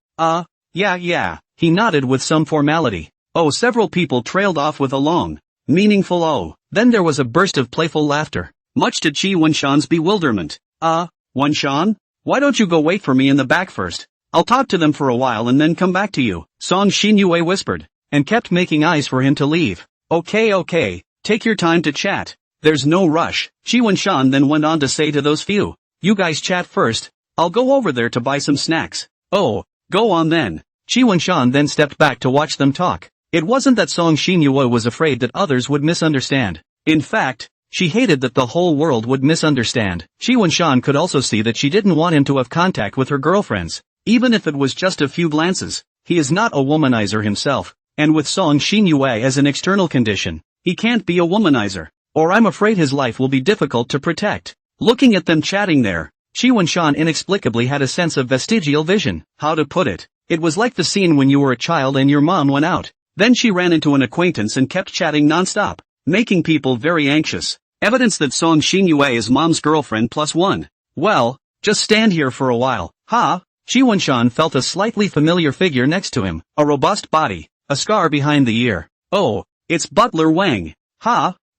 Yeah. He nodded with some formality. Several people trailed off with a long, meaningful oh. Then there was a burst of playful laughter, much to Chi Wunshan's bewilderment. Wunshan? Why don't you go wait for me in the back first? I'll talk to them for a while and then come back to you, Song Xinyue whispered, and kept making eyes for him to leave. Okay, take your time to chat. There's no rush. Chi Wunshan then went on to say to those few, you guys chat first. I'll go over there to buy some snacks. Oh, go on then. Chi Wunshan then stepped back to watch them talk. It wasn't that Song Xinyue was afraid that others would misunderstand. In fact, she hated that the whole world would misunderstand. Chi Wunshan could also see that she didn't want him to have contact with her girlfriends, even if it was just a few glances. He is not a womanizer himself, and with Song Xinyue as an external condition, he can't be a womanizer, or I'm afraid his life will be difficult to protect. Looking at them chatting there, Chi Wunshan inexplicably had a sense of vestigial vision. How to put it? It was like the scene when you were a child and your mom went out. Then she ran into an acquaintance and kept chatting non-stop, making people very anxious. Evidence that Song Xinyue is mom's girlfriend plus one. Well, just stand here for a while. Chi Wunshan felt a slightly familiar figure next to him, a robust body, a scar behind the ear. Oh, it's Butler Wang.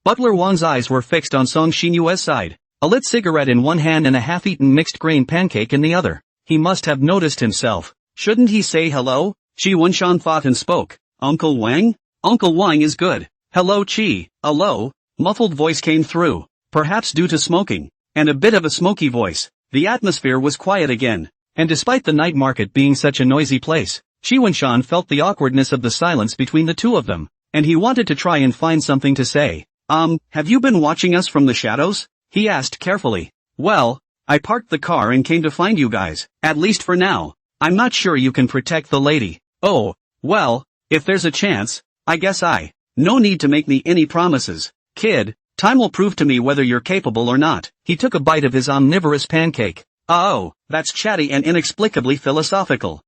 Butler Wang's eyes were fixed on Song Xinyue's side, a lit cigarette in one hand and a half-eaten mixed grain pancake in the other. He must have noticed himself. Shouldn't he say hello? Chi Wunshan thought and spoke. Uncle Wang? Uncle Wang is good. Hello Chi. Hello? Muffled voice came through, perhaps due to smoking, and a bit of a smoky voice. The atmosphere was quiet again, and despite the night market being such a noisy place, Chi Wunshan felt the awkwardness of the silence between the two of them, and he wanted to try and find something to say. Have you been watching us from the shadows? He asked carefully. Well, I parked the car and came to find you guys, at least for now. I'm not sure you can protect the lady. Oh, well, if there's a chance, I guess no need to make me any promises. Kid, time will prove to me whether you're capable or not. He took a bite of his omnivorous pancake. Oh, that's chatty and inexplicably philosophical.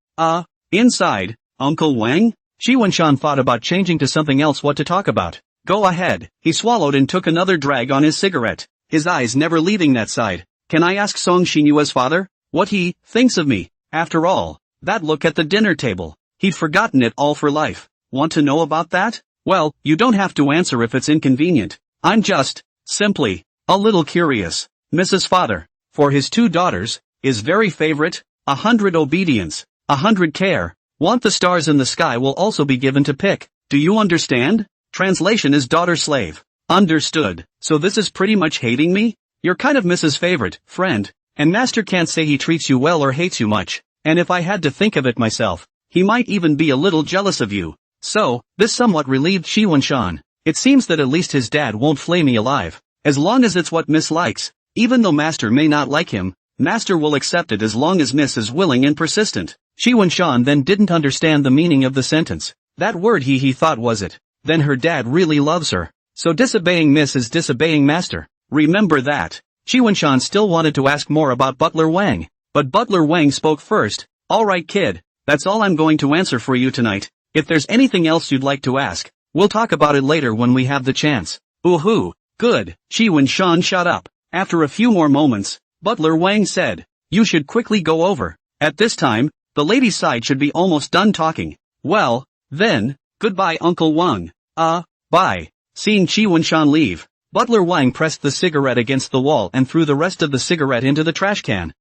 Inside, Uncle Wang? Shi Wenshan thought about changing to something else what to talk about. Go ahead. He swallowed and took another drag on his cigarette, his eyes never leaving that side. Can I ask Song Xinyue's father what he thinks of me? After all, that look at the dinner table. He'd forgotten it all for life. Want to know about that? Well, you don't have to answer if it's inconvenient. I'm just, simply, a little curious. Mrs. Father, for his 2 daughters, is very favorite, 100 obedience, 100 care. Want the stars in the sky will also be given to pick. Do you understand? Translation is daughter slave. Understood. So this is pretty much hating me? You're kind of Mrs. Favorite, friend, and Master can't say he treats you well or hates you much, and if I had to think of it myself, he might even be a little jealous of you. So, this somewhat relieved Shi Wenshan. It seems that at least his dad won't flay me alive, as long as it's what Miss likes. Even though Master may not like him, Master will accept it as long as Miss is willing and persistent. Shi Wenshan then didn't understand the meaning of the sentence. That word he thought was it. Then her dad really loves her. So disobeying Miss is disobeying Master. Remember that. Shi Wenshan still wanted to ask more about Butler Wang, but Butler Wang spoke first. Alright kid, that's all I'm going to answer for you tonight. If there's anything else you'd like to ask, we'll talk about it later when we have the chance. Ooh, good. Shi Wenshan shut up. After a few more moments, Butler Wang said, you should quickly go over. At this time, the lady's side should be almost done talking. Well, then, goodbye Uncle Wang. Bye. Seeing Shi Wenshan leave, Butler Wang pressed the cigarette against the wall and threw the rest of the cigarette into the trash can.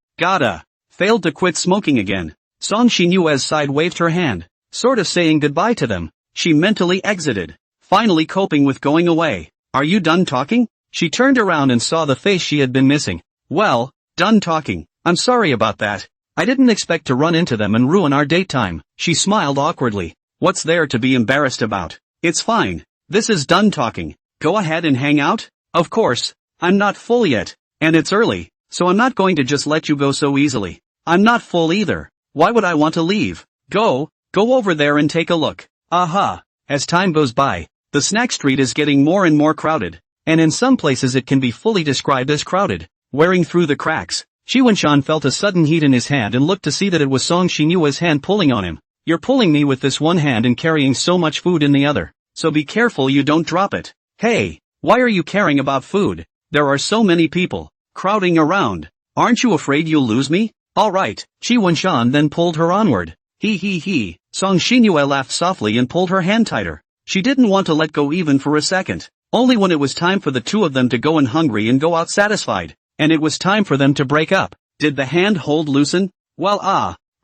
Failed to quit smoking again. Song Xinyue's side waved her hand, sort of saying goodbye to them. She mentally exited, finally coping with going away. Are you done talking? She turned around and saw the face she had been missing. Well, done talking. I'm sorry about that. I didn't expect to run into them and ruin our date time. She smiled awkwardly. What's there to be embarrassed about? It's fine. This is done talking. Go ahead and hang out? Of course. I'm not full yet. And it's early, so I'm not going to just let you go so easily. I'm not full either. Why would I want to leave? Go over there and take a look. As time goes by, the snack street is getting more and more crowded, and in some places it can be fully described as crowded. Wearing through the cracks, Shi Wenshan felt a sudden heat in his hand and looked to see that it was Song Xinyue's hand pulling on him. You're pulling me with this one hand and carrying so much food in the other, so be careful you don't drop it. Hey, why are you caring about food? There are so many people crowding around. Aren't you afraid you'll lose me? Alright, Shi Wenshan then pulled her onward. He. Song Xinyue laughed softly and pulled her hand tighter. She didn't want to let go even for a second. Only when it was time for the two of them to go in hungry and go out satisfied. And it was time for them to break up. Did the hand hold loosen? Well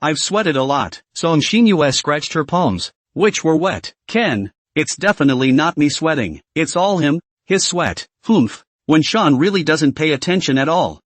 I've sweated a lot. Song Xinyue scratched her palms, which were wet. Ken, it's definitely not me sweating. It's all him, his sweat. Wenshan really doesn't pay attention at all.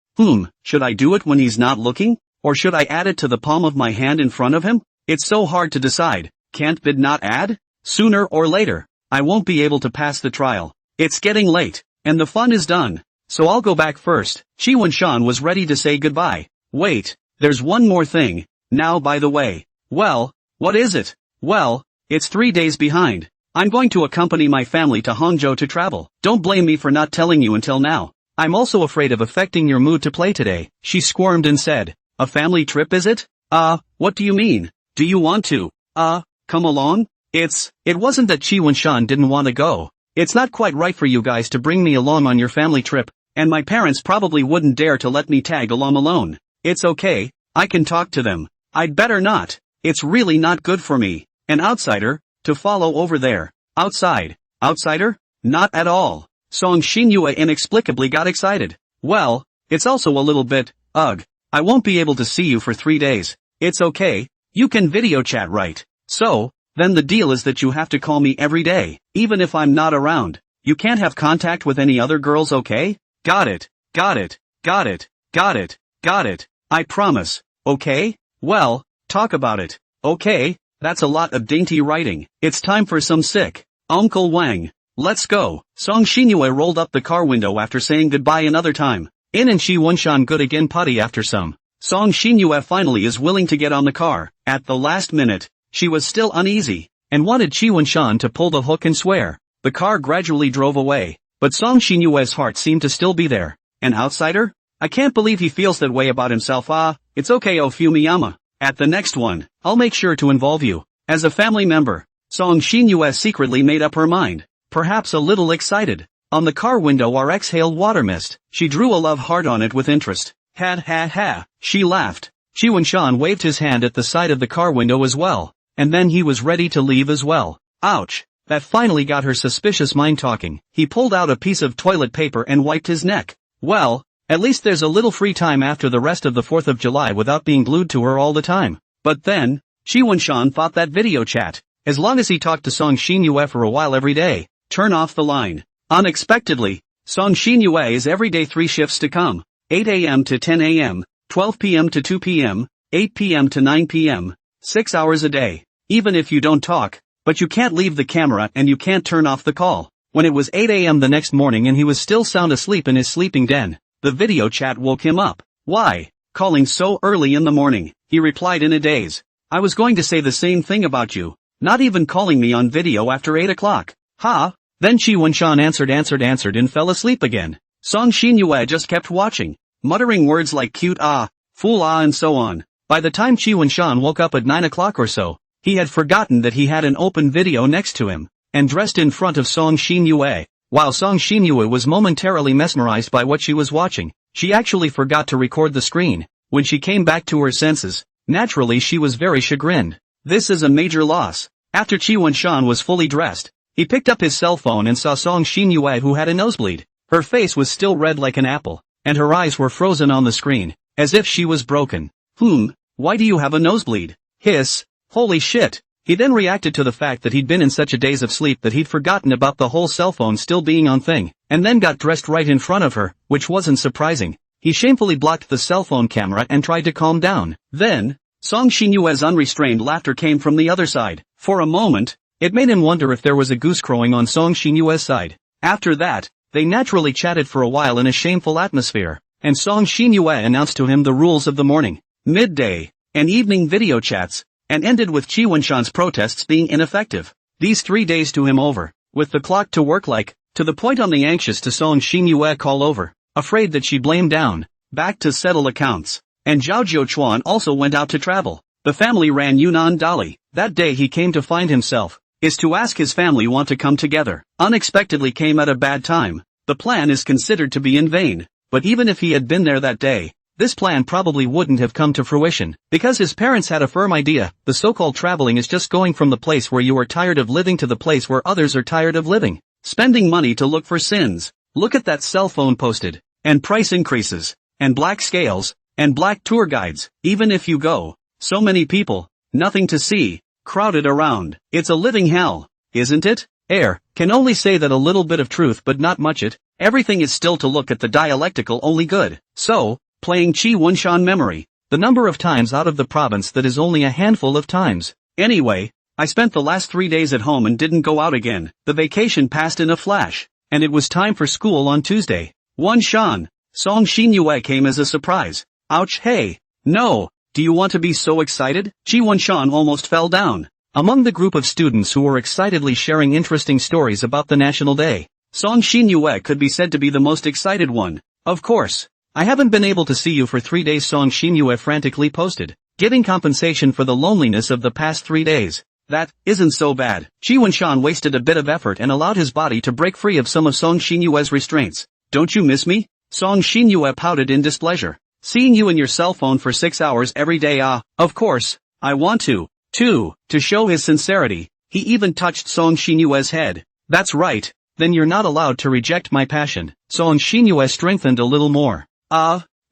Should I do it when he's not looking? Or should I add it to the palm of my hand in front of him? It's so hard to decide. Can't bid not add? Sooner or later, I won't be able to pass the trial. It's getting late, and the fun is done. So I'll go back first. Shi Wenshan was ready to say goodbye. Wait, there's one more thing. Now by the way. Well, what is it? Well, it's 3 days behind. I'm going to accompany my family to Hangzhou to travel. Don't blame me for not telling you until now. I'm also afraid of affecting your mood to play today. She squirmed and said, a family trip is it? What do you mean? Do you want to, come along? It wasn't that Shi Wenshan didn't want to go. It's not quite right for you guys to bring me along on your family trip, and my parents probably wouldn't dare to let me tag along alone. It's okay, I can talk to them. I'd better not. It's really not good for me, an outsider, to follow over there. Outsider? Not at all. Song Xinyue inexplicably got excited. Well, it's also a little bit, I won't be able to see you for 3 days. It's okay, you can video chat right? So, then the deal is that you have to call me every day, even if I'm not around. You can't have contact with any other girls, okay? Got it. I promise, okay? Well, talk about it. Okay, that's a lot of dainty writing. It's time for some sick. Uncle Wang. Let's go. Song Xinyue rolled up the car window after saying goodbye another time. In and Chi Wunshan good again putty after some. Song Xinyue finally is willing to get on the car. At the last minute, she was still uneasy, and wanted Chi Wunshan to pull the hook and swear. The car gradually drove away, but Song Xinyue's heart seemed to still be there. An outsider? I can't believe he feels that way about himself. It's okay, oh Fumiyama. At the next one, I'll make sure to involve you. As a family member, Song Xinyue secretly made up her mind, perhaps a little excited. On the car window exhaled water mist. She drew a love heart on it with interest. Ha. She laughed. Chi Wunshan waved his hand at the side of the car window as well, and then he was ready to leave as well. Ouch. That finally got her suspicious mind talking. He pulled out a piece of toilet paper and wiped his neck. Well, at least there's a little free time after the rest of the 4th of July without being glued to her all the time. But then, Chi Wunshan thought that video chat, as long as he talked to Song Xinyue for a while every day, turn off the line. Unexpectedly, Song Xinyue is every day 3 shifts to come. 8 a.m. to 10 a.m., 12 p.m. to 2 p.m., 8 p.m. to 9 p.m., 6 hours a day. Even if you don't talk, but you can't leave the camera and you can't turn off the call. When it was 8 a.m. the next morning and he was still sound asleep in his sleeping den, the video chat woke him up. Why? Calling so early in the morning, he replied in a daze. I was going to say the same thing about you, not even calling me on video after 8 o'clock. Ha? Then Chi Wunshan answered and fell asleep again. Song Xinyue just kept watching, muttering words like cute fool and so on. By the time Chi Wunshan woke up at 9 o'clock or so, he had forgotten that he had an open video next to him, and dressed in front of Song Xinyue. While Song Xinyue was momentarily mesmerized by what she was watching, she actually forgot to record the screen. When she came back to her senses, naturally she was very chagrined. This is a major loss. After Chi Wunshan was fully dressed, he picked up his cell phone and saw Song Xinyue, who had a nosebleed. Her face was still red like an apple, and her eyes were frozen on the screen, as if she was broken. Why do you have a nosebleed? Hiss. Holy shit. He then reacted to the fact that he'd been in such a daze of sleep that he'd forgotten about the whole cell phone still being on thing, and then got dressed right in front of her, which wasn't surprising. He shamefully blocked the cell phone camera and tried to calm down. Then, Song Xinyue's unrestrained laughter came from the other side. For a moment, it made him wonder if there was a goose crowing on Song Xinyue's side. After that, they naturally chatted for a while in a shameful atmosphere, and Song Xinyue announced to him the rules of the morning, midday, and evening video chats, and ended with Chi Wunshan's protests being ineffective. These 3 days to him over, with the clock to work like, to the point on the anxious to Song Xinyue call over, afraid that she blamed down, back to settle accounts. And Zhao Jiuchuan also went out to travel. The family ran Yunnan Dali. That day he came to find himself, is to ask his family want to come together. Unexpectedly came at a bad time. The plan is considered to be in vain, but even if he had been there that day, this plan probably wouldn't have come to fruition, because his parents had a firm idea. The so-called traveling is just going from the place where you are tired of living to the place where others are tired of living. Spending money to look for sins. Look at that cell phone posted, and price increases, and black scales, and black tour guides. Even if you go, so many people, nothing to see, crowded around. It's a living hell, isn't it? Can only say that a little bit of truth but not much it. Everything is still to look at the dialectical only good. So, playing Chi Wunshan memory, the number of times out of the province that is only a handful of times. Anyway, I spent the last 3 days at home and didn't go out again. The vacation passed in a flash, and it was time for school on Tuesday. Wunshan, Song Xinyue came as a surprise. Ouch, hey. No, do you want to be so excited? Chi Wunshan almost fell down. Among the group of students who were excitedly sharing interesting stories about the National Day, Song Xinyue could be said to be the most excited one. Of course. I haven't been able to see you for 3 days, Song Xinyue frantically posted, giving compensation for the loneliness of the past 3 days. That isn't so bad. Chi Wunshan wasted a bit of effort and allowed his body to break free of some of Song Xinyue's restraints. Don't you miss me? Song Xinyue pouted in displeasure. Seeing you in your cell phone for 6 hours every day, of course, I want to. To show his sincerity, he even touched Song Xinyue's head. That's right, then you're not allowed to reject my passion. Song Xinyue strengthened a little more.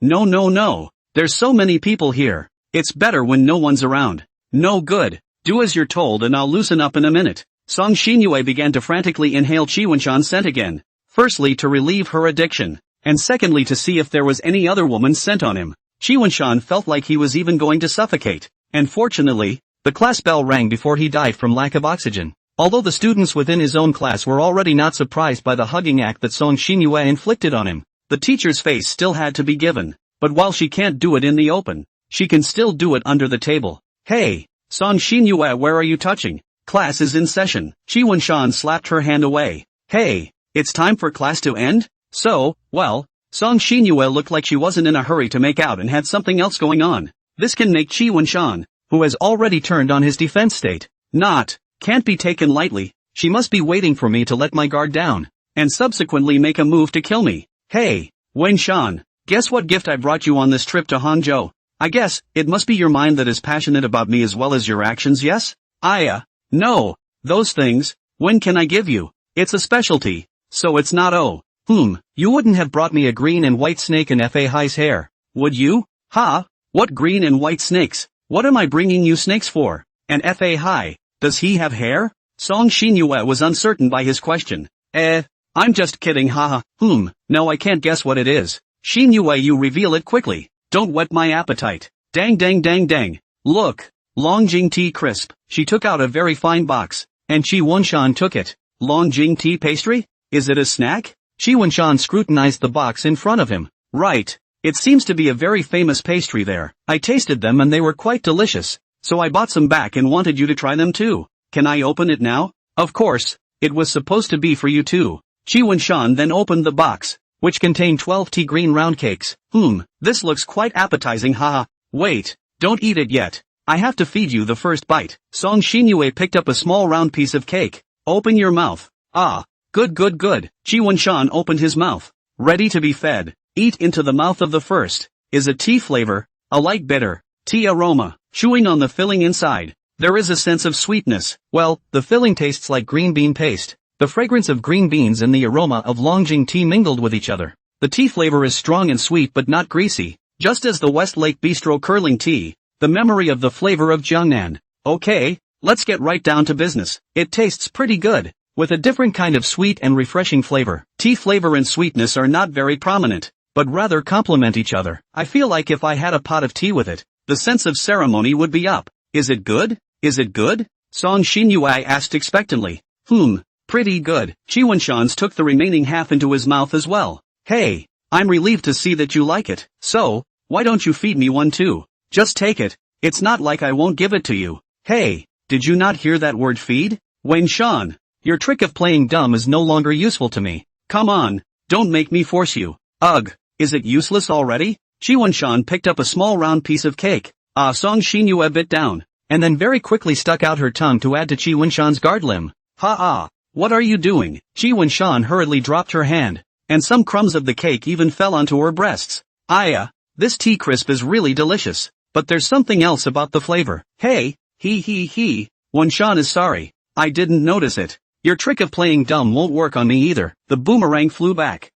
No. There's so many people here. It's better when no one's around. No good. Do as you're told and I'll loosen up in a minute. Song Xinyue began to frantically inhale Chi Wunshan's scent again. Firstly to relieve her addiction, and secondly to see if there was any other woman's scent on him. Chi Wunshan felt like he was even going to suffocate. And fortunately, the class bell rang before he died from lack of oxygen. Although the students within his own class were already not surprised by the hugging act that Song Xinyue inflicted on him, The teacher's face still had to be given, but while she can't do it in the open, she can still do it under the table. Hey, Song Xinyue, where are you touching? Class is in session. Chi Wenshan slapped her hand away. Hey, it's time for class to end? So, well, Song Xinyue looked like she wasn't in a hurry to make out and had something else going on. This can make Chi Wenshan, who has already turned on his defense state, can't be taken lightly. She must be waiting for me to let my guard down, and subsequently make a move to kill me. Hey, Wenshan, guess what gift I brought you on this trip to Hangzhou? I guess, it must be your mind that is passionate about me as well as your actions, yes? No, those things, when can I give you? It's a specialty, so it's not you wouldn't have brought me a green and white snake in Fa Hai's hair, would you? Ha? What green and white snakes? What am I bringing you snakes for? And Fa Hai, does he have hair? Song Xinyue was uncertain by his question. I'm just kidding, haha. No, I can't guess what it is. Xinyue, you reveal it quickly. Don't whet my appetite. Dang. Look, Longjing tea crisp. She took out a very fine box, and Chi Wenshan took it. Longjing tea pastry? Is it a snack? Chi Wenshan scrutinized the box in front of him. Right. It seems to be a very famous pastry there. I tasted them and they were quite delicious, so I bought some back and wanted you to try them too. Can I open it now? Of course. It was supposed to be for you too. Chi Wenshan then opened the box, which contained 12 tea green round cakes. This looks quite appetizing, haha. Wait, don't eat it yet. I have to feed you the first bite. Song Xinyue picked up a small round piece of cake. Open your mouth. Good. Chi Wenshan opened his mouth, ready to be fed. Eat into the mouth of the first. Is a tea flavor, a light bitter, tea aroma. Chewing on the filling inside, there is a sense of sweetness. Well, the filling tastes like green bean paste. The fragrance of green beans and the aroma of Longjing tea mingled with each other. The tea flavor is strong and sweet but not greasy, just as the Westlake Bistro curling tea, the memory of the flavor of Jiangnan. Okay, let's get right down to business. It tastes pretty good, with a different kind of sweet and refreshing flavor. Tea flavor and sweetness are not very prominent, but rather complement each other. I feel like if I had a pot of tea with it, the sense of ceremony would be up. Is it good? Song Xinyue asked expectantly. Pretty good. Chi Wenshan took the remaining half into his mouth as well. Hey, I'm relieved to see that you like it. So, why don't you feed me one too? Just take it. It's not like I won't give it to you. Hey, did you not hear that word feed? Wenshan, your trick of playing dumb is no longer useful to me. Come on, don't make me force you. Ugh, is it useless already? Chi Wenshan picked up a small round piece of cake. Song Xinyue bit down, and then very quickly stuck out her tongue to add to Chi Wenshan's guard limb. What are you doing? Chi Wenshan hurriedly dropped her hand, and some crumbs of the cake even fell onto her breasts. This tea crisp is really delicious, but there's something else about the flavor. Hey, Wenshan is sorry. I didn't notice it. Your trick of playing dumb won't work on me either. The boomerang flew back.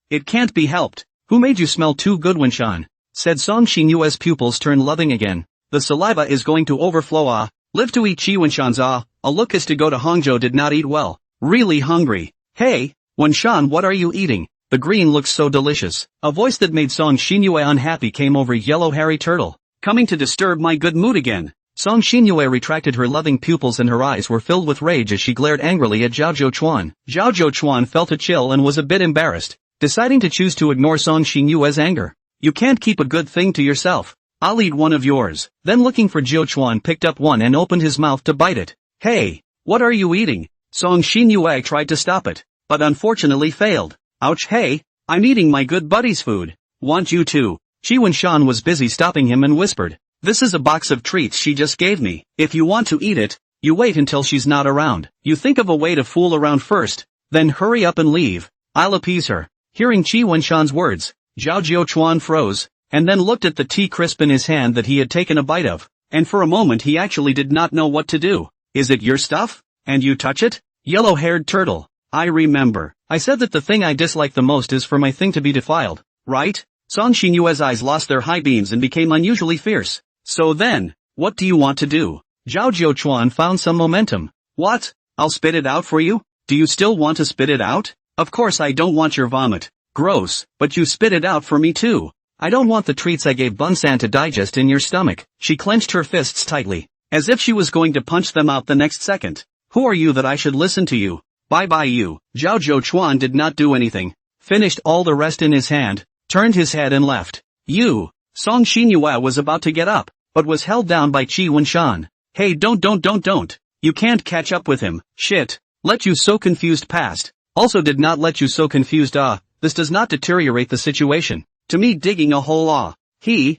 It can't be helped. Who made you smell too good, Wenshan? Said Song Xinyue's pupils turned loving again. The saliva is going to overflow. Live to eat. Chi Wenshan's a look as to go to Hangzhou did not eat well. Really hungry. Hey, Wenshan, what are you eating? The green looks so delicious. A voice that made Song Xinyue unhappy came over. Yellow hairy turtle, coming to disturb my good mood again. Song Xinyue retracted her loving pupils and her eyes were filled with rage as she glared angrily at Zhao Zhouchuan. Zhao Zhouchuan felt a chill and was a bit embarrassed, deciding to choose to ignore Song Xinyue's anger. You can't keep a good thing to yourself. I'll eat one of yours. Then looking for Zhouchuan picked up one and opened his mouth to bite it. Hey, what are you eating? Song Xinyue tried to stop it, but unfortunately failed. Ouch, hey, I'm eating my good buddy's food. Want you to? Chi Wenshan was busy stopping him and whispered. This is a box of treats she just gave me. If you want to eat it, you wait until she's not around. You think of a way to fool around first, then hurry up and leave. I'll appease her. Hearing Chi Wenshan's words, Zhao Zhouchuan froze, and then looked at the tea crisp in his hand that he had taken a bite of, and for a moment he actually did not know what to do. Is it your stuff? And you touch it? Yellow-haired turtle. I remember. I said that the thing I dislike the most is for my thing to be defiled, right? Song Xinyue's eyes lost their high beams and became unusually fierce. So then, what do you want to do? Zhao Zhouchuan found some momentum. What? I'll spit it out for you? Do you still want to spit it out? Of course I don't want your vomit. Gross, but you spit it out for me too. I don't want the treats I gave Bunsan to digest in your stomach. She clenched her fists tightly, as if she was going to punch them out the next second. Who are you that I should listen to you? Bye you. Zhao Zhouchuan did not do anything. finished all the rest in his hand, turned his head and left. Song Xinyue was about to get up, but was held down by Qi Wenshan. Hey, don't. You can't catch up with him. Shit. Let you so confused past. Also did not let you so confused. This does not deteriorate the situation. To me digging a hole. He's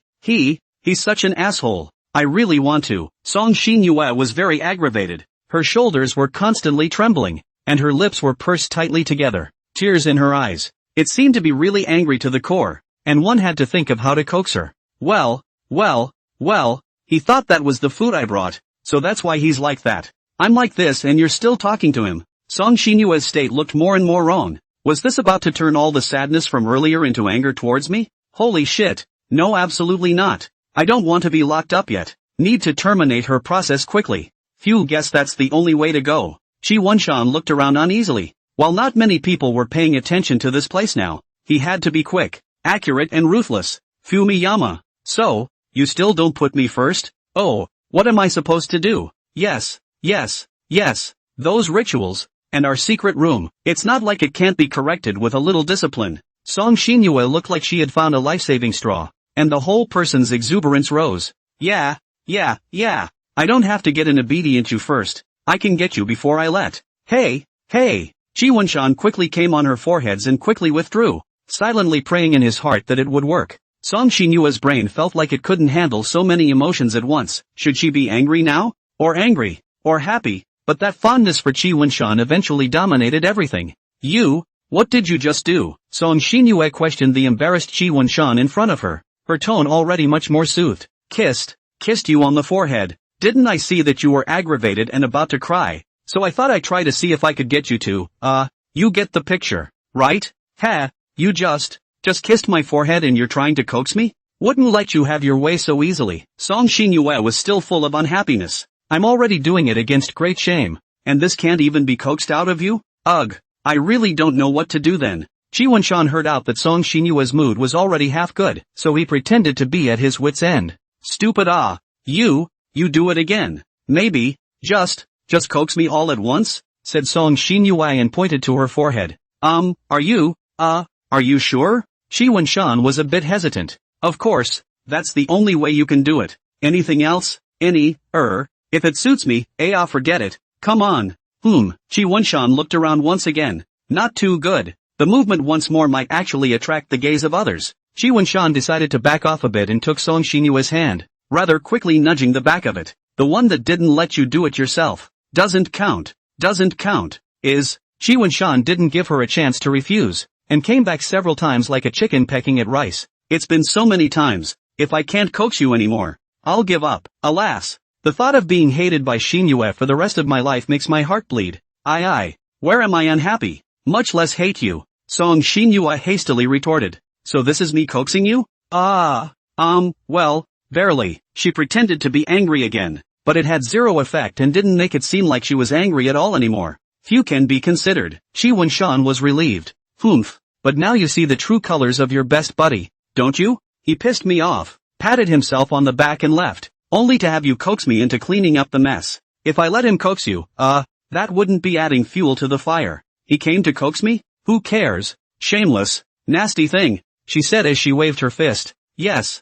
such an asshole. I really want to. Song Xinyue was very aggravated. Her shoulders were constantly trembling, and her lips were pursed tightly together, tears in her eyes. It seemed to be really angry to the core, and one had to think of how to coax her. Well, he thought that was the food I brought, so that's why he's like that. I'm like this and you're still talking to him. Song Xinyue's state looked more and more wrong. Was this about to turn all the sadness from earlier into anger towards me? Holy shit. No, absolutely not. I don't want to be locked up yet. Need to terminate her process quickly. Phew, guess that's the only way to go. Qi Wenshan looked around uneasily. While not many people were paying attention to this place now, he had to be quick, accurate and ruthless. Fumiyama. So, you still don't put me first? Oh, what am I supposed to do? Yes. Those rituals, and our secret room. It's not like it can't be corrected with a little discipline. Song Xinyue looked like she had found a life-saving straw, and the whole person's exuberance rose. Yeah. I don't have to get an obedient you first. I can get you before I let. Hey. Qi Wenshan quickly came on her foreheads and quickly withdrew, silently praying in his heart that it would work. Song Xinyue's brain felt like it couldn't handle so many emotions at once. Should she be angry now? Or angry? Or happy? But that fondness for Qi Wenshan eventually dominated everything. What did you just do? Song Xinyue questioned the embarrassed Qi Wenshan in front of her, her tone already much more soothed. Kissed you on the forehead. Didn't I see that you were aggravated and about to cry? So I thought I'd try to see if I could get you to, you get the picture, right? You just kissed my forehead and you're trying to coax me? Wouldn't let you have your way so easily. Song Xinyue was still full of unhappiness. I'm already doing it against great shame, and this can't even be coaxed out of you? Ugh, I really don't know what to do then. Qi Wenshan heard out that Song Xinyue's mood was already half good, so he pretended to be at his wit's end. Stupid. You do it again. Maybe, just coax me all at once? Said Song Xinyue and pointed to her forehead. Are you sure? Qi Wenshan was a bit hesitant. Of course, that's the only way you can do it. Anything else? If it suits me, forget it. Come on. Qi Wenshan looked around once again. Not too good. The movement once more might actually attract the gaze of others. Qi Wenshan decided to back off a bit and took Song Xinyue's hand, rather quickly nudging the back of it. The one that didn't let you do it yourself. Doesn't count. Qi Wenshan didn't give her a chance to refuse, and came back several times like a chicken pecking at rice. It's been so many times. If I can't coax you anymore, I'll give up. Alas. The thought of being hated by Xinyue for the rest of my life makes my heart bleed. Where am I unhappy? Much less hate you. Song Xinyue hastily retorted. So this is me coaxing you? Well, barely. She pretended to be angry again, but it had zero effect and didn't make it seem like she was angry at all anymore. Few can be considered. Qi Wenshan was relieved. But now you see the true colors of your best buddy, don't you? He pissed me off, patted himself on the back and left, only to have you coax me into cleaning up the mess. If I let him coax you, that wouldn't be adding fuel to the fire. He came to coax me? Who cares? Shameless, nasty thing, she said as she waved her fist. Yes.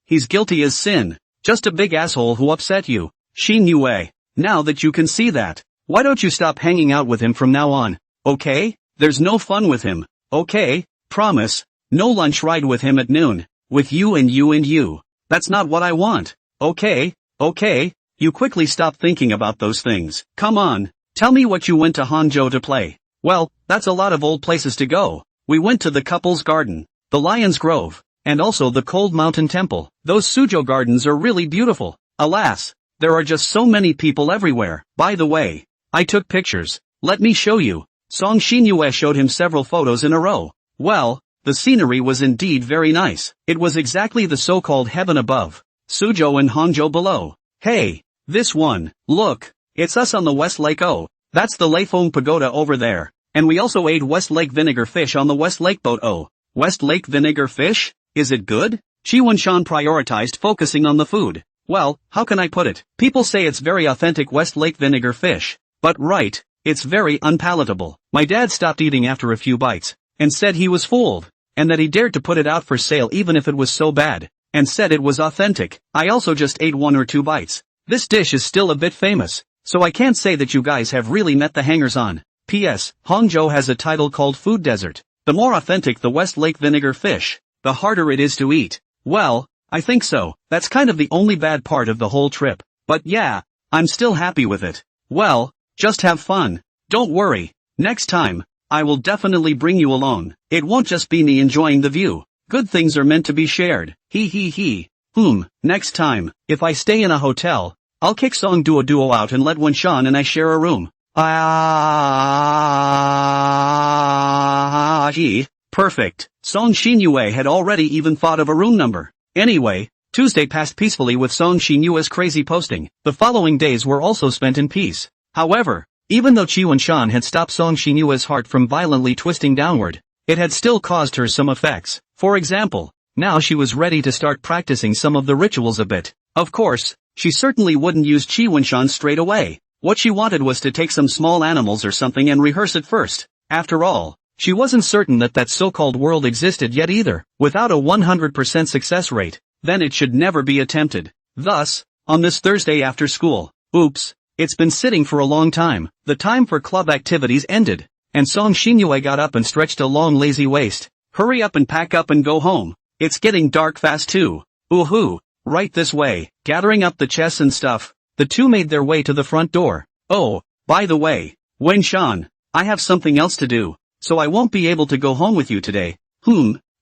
He's guilty as sin. Just a big asshole who upset you. Xinyue. Now that you can see that, why don't you stop hanging out with him from now on? Okay? There's no fun with him. Okay? Promise. No lunch ride with him at noon. With you and you and you. That's not what I want. Okay? You quickly stop thinking about those things. Come on. Tell me what you went to Hangzhou to play. Well, that's a lot of old places to go. We went to the Couple's Garden, the Lion's Grove, and also the Cold Mountain Temple. Those Suzhou gardens are really beautiful. Alas, there are just so many people everywhere. By the way, I took pictures. Let me show you. Song Xinyue showed him several photos in a row. Well, the scenery was indeed very nice. It was exactly the so-called heaven above, Suzhou and Hangzhou below. Hey, this one, look, it's us on the West Lake. Oh, that's the Leifeng Pagoda over there. And we also ate West Lake vinegar fish on the West Lake boat. Oh, West Lake vinegar fish? Is it good? Qi Wenshan prioritized focusing on the food. Well, how can I put it? People say it's very authentic West Lake vinegar fish. But right, It's very unpalatable. My dad stopped eating after a few bites, and said he was fooled, and that he dared to put it out for sale even if it was so bad, and said it was authentic. I also just ate 1 or 2 bites. This dish is still a bit famous, so I can't say that you guys have really met the hangers-on. P.S. Hangzhou has a title called Food Desert. The more authentic the West Lake vinegar fish, the harder it is to eat. Well, I think so. That's kind of the only bad part of the whole trip. But yeah, I'm still happy with it. Well, just have fun. Don't worry. Next time, I will definitely bring you along. It won't just be me enjoying the view. Good things are meant to be shared. He. Next time, if I stay in a hotel, I'll kick Song Duo out and let Wenshan and I share a room. Perfect. Song Xinyue had already even thought of a room number. Anyway, Tuesday passed peacefully with Song Xinyue's crazy posting. The following days were also spent in peace. However, even though Qi Wenshan had stopped Song Xinyue's heart from violently twisting downward, it had still caused her some effects. For example, now she was ready to start practicing some of the rituals a bit. Of course, she certainly wouldn't use Qi Wenshan straight away. What she wanted was to take some small animals or something and rehearse it first. After all, she wasn't certain that that so-called world existed yet either. Without a 100% success rate, then it should never be attempted. Thus, on this Thursday after school, it's been sitting for a long time. The time for club activities ended, and Song Xinyue got up and stretched a long lazy waist. Hurry up and pack up and go home. It's getting dark fast too. Ooh-hoo, right this way. Gathering up the chests and stuff, the two made their way to the front door. Oh, by the way, Wenshan, I have something else to do, so I won't be able to go home with you today.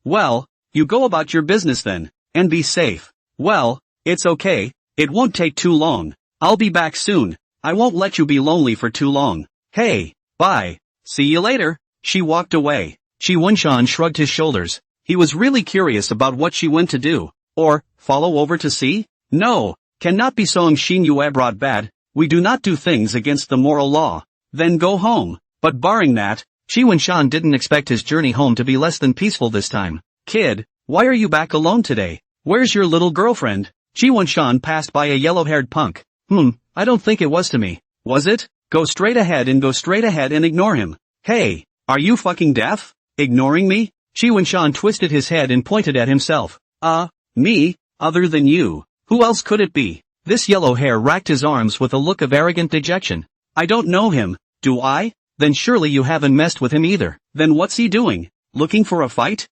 Well, you go about your business then, and be safe. Well, it's okay, it won't take too long. I'll be back soon. I won't let you be lonely for too long. Hey, bye. See you later. She walked away. Qi Wenshan shrugged his shoulders. He was really curious about what she went to do. Or, follow over to see? No, cannot be. Song Xinyue brought bad. We do not do things against the moral law. Then go home. But barring that, Qi Wenshan didn't expect his journey home to be less than peaceful this time. Kid, why are you back alone today? Where's your little girlfriend? Qi Wenshan passed by a yellow-haired punk. I don't think it was to me. Was it? Go straight ahead and ignore him. Hey, are you fucking deaf? Ignoring me? Qi Wenshan twisted his head and pointed at himself. Me? Other than you? Who else could it be? This yellow hair racked his arms with a look of arrogant dejection. I don't know him, do I? Then surely you haven't messed with him either. Then what's he doing? Looking for a fight?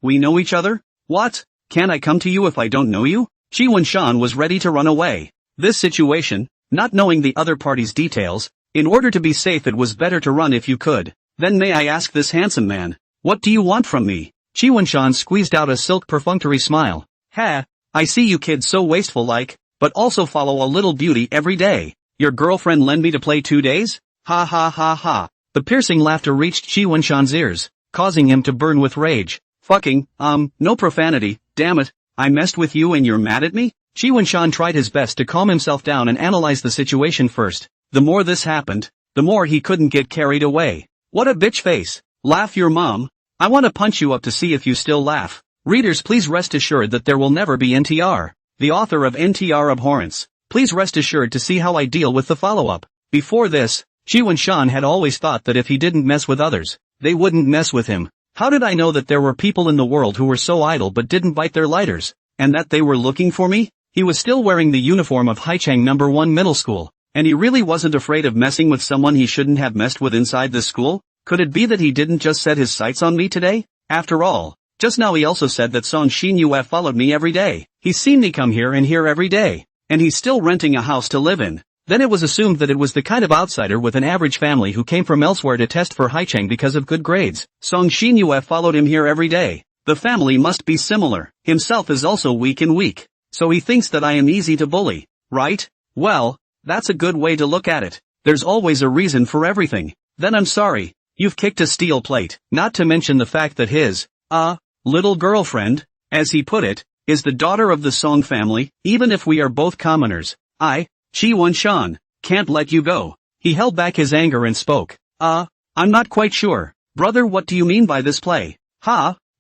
We know each other? What? Can't I come to you if I don't know you? Qi Wenshan was ready to run away. This situation, not knowing the other party's details, in order to be safe it was better to run if you could. Then may I ask this handsome man, what do you want from me? Qi Wenshan squeezed out a silk perfunctory smile. I see you kids so wasteful like, but also follow a little beauty every day. Your girlfriend lend me to play 2 days? Ha ha ha ha. The piercing laughter reached Qi Wenshan's ears, causing him to burn with rage. Fucking, no profanity, damn it, I messed with you and you're mad at me? Qi Wenshan tried his best to calm himself down and analyze the situation first. The more this happened, the more he couldn't get carried away. What a bitch face. Laugh your mom. I want to punch you up to see if you still laugh. Readers, please rest assured that there will never be NTR. The author of NTR Abhorrence. Please rest assured to see how I deal with the follow-up. Before this, Qi Wenshan had always thought that if he didn't mess with others, they wouldn't mess with him. How did I know that there were people in the world who were so idle but didn't bite their lighters, and that they were looking for me? He was still wearing the uniform of Haichang No. 1 middle school, and he really wasn't afraid of messing with someone he shouldn't have messed with inside this school? Could it be that he didn't just set his sights on me today? After all, just now he also said that Song Xinyue followed me every day. He's seen me come here and here every day, and he's still renting a house to live in. Then it was assumed that it was the kind of outsider with an average family who came from elsewhere to test for Haichang because of good grades. Song Xinyue followed him here every day. The family must be similar. Himself is also weak, so he thinks that I am easy to bully, right? Well, that's a good way to look at it. There's always a reason for everything. Then I'm sorry, you've kicked a steel plate. Not to mention the fact that his, little girlfriend, as he put it, is the daughter of the Song family. Even if we are both commoners, I, Qi Wenshan, can't let you go. He held back his anger and spoke. I'm not quite sure. Brother, what do you mean by this play?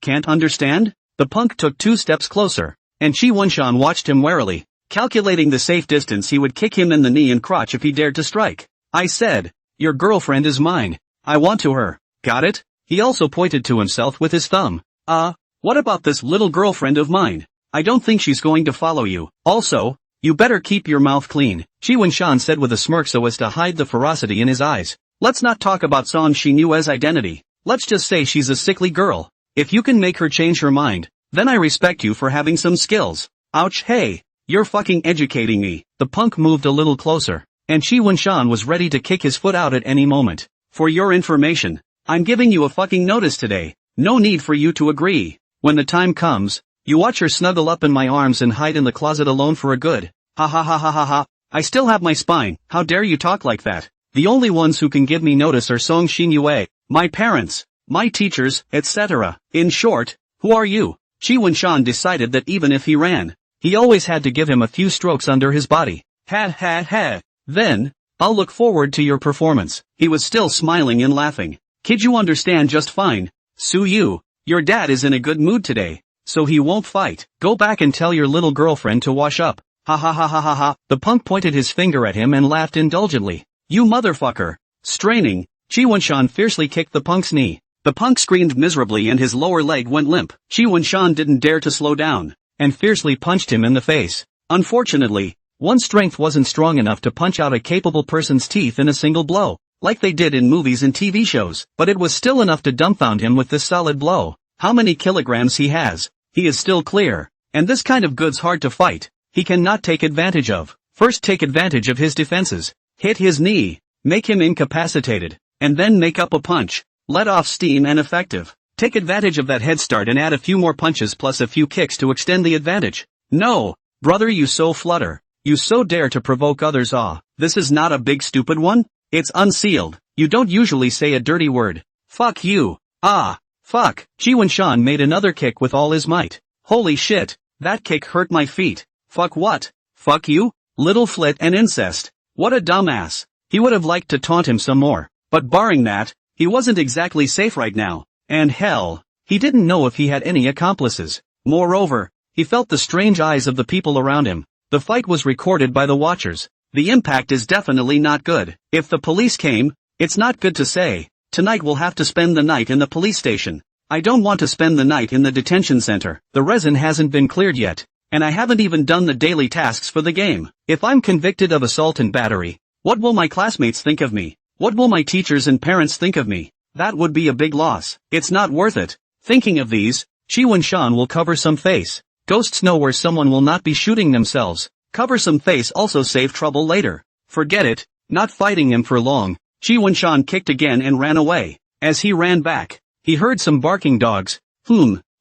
Can't understand? The punk took 2 steps closer, and Qi Wenshan watched him warily, calculating the safe distance he would kick him in the knee and crotch if he dared to strike. I said, Your girlfriend is mine. I want to her. Got it? He also pointed to himself with his thumb. What about this little girlfriend of mine? I don't think she's going to follow you. Also, you better keep your mouth clean, Shi Wenshan said with a smirk so as to hide the ferocity in his eyes. Let's not talk about Song Xinyue's identity. Let's just say she's a sickly girl. If you can make her change her mind, then I respect you for having some skills. Ouch, hey, you're fucking educating me. The punk moved a little closer, and Shi Wenshan was ready to kick his foot out at any moment. For your information, I'm giving you a fucking notice today. No need for you to agree. When the time comes, you watch her snuggle up in my arms and hide in the closet alone for a good. Ha ha ha ha ha ha. I still have my spine. How dare you talk like that? The only ones who can give me notice are Song Xinyue, my parents, my teachers, etc. In short, who are you? Shi Wenshan decided that even if he ran, he always had to give him a few strokes under his body. Ha ha ha. Then, I'll look forward to your performance. He was still smiling and laughing. Kid, you understand just fine. Su Yu, your dad is in a good mood today, so he won't fight. Go back and tell your little girlfriend to wash up. Ha ha ha ha ha ha. The punk pointed his finger at him and laughed indulgently. You motherfucker. Straining, Shi Wenshan fiercely kicked the punk's knee. The punk screamed miserably and his lower leg went limp. Shi Wenshan didn't dare to slow down, and fiercely punched him in the face. Unfortunately, one's strength wasn't strong enough to punch out a capable person's teeth in a single blow, like they did in movies and TV shows, but it was still enough to dumbfound him with this solid blow. How many kilograms he has? He is still clear, and this kind of good's hard to fight. He cannot take advantage of. First take advantage of his defenses. Hit his knee, make him incapacitated, and then make up a punch. Let off steam and effective. Take advantage of that head start and add a few more punches plus a few kicks to extend the advantage. No, brother, you so flutter. You so dare to provoke others. This is not a big stupid one? It's unsealed. You don't usually say a dirty word. Fuck you. Fuck. Shi Wenshan made another kick with all his might. Holy shit, that kick hurt my feet. Fuck what? Fuck you? Little flit and incest. What a dumbass. He would have liked to taunt him some more, but barring that, he wasn't exactly safe right now. And hell, he didn't know if he had any accomplices. Moreover, he felt the strange eyes of the people around him. The fight was recorded by the watchers. The impact is definitely not good. If the police came, it's not good to say, tonight we'll have to spend the night in the police station. I don't want to spend the night in the detention center. The resin hasn't been cleared yet, and I haven't even done the daily tasks for the game. If I'm convicted of assault and battery, what will my classmates think of me? What will my teachers and parents think of me? That would be a big loss. It's not worth it. Thinking of these, Shi Wenshan will cover some face. Ghosts know where someone will not be shooting themselves. Cover some face also save trouble later. Forget it, not fighting him for long. Shi Wenshan kicked again and ran away. As he ran back, he heard some barking dogs.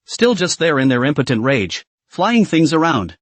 Still just there in their impotent rage, flying things around.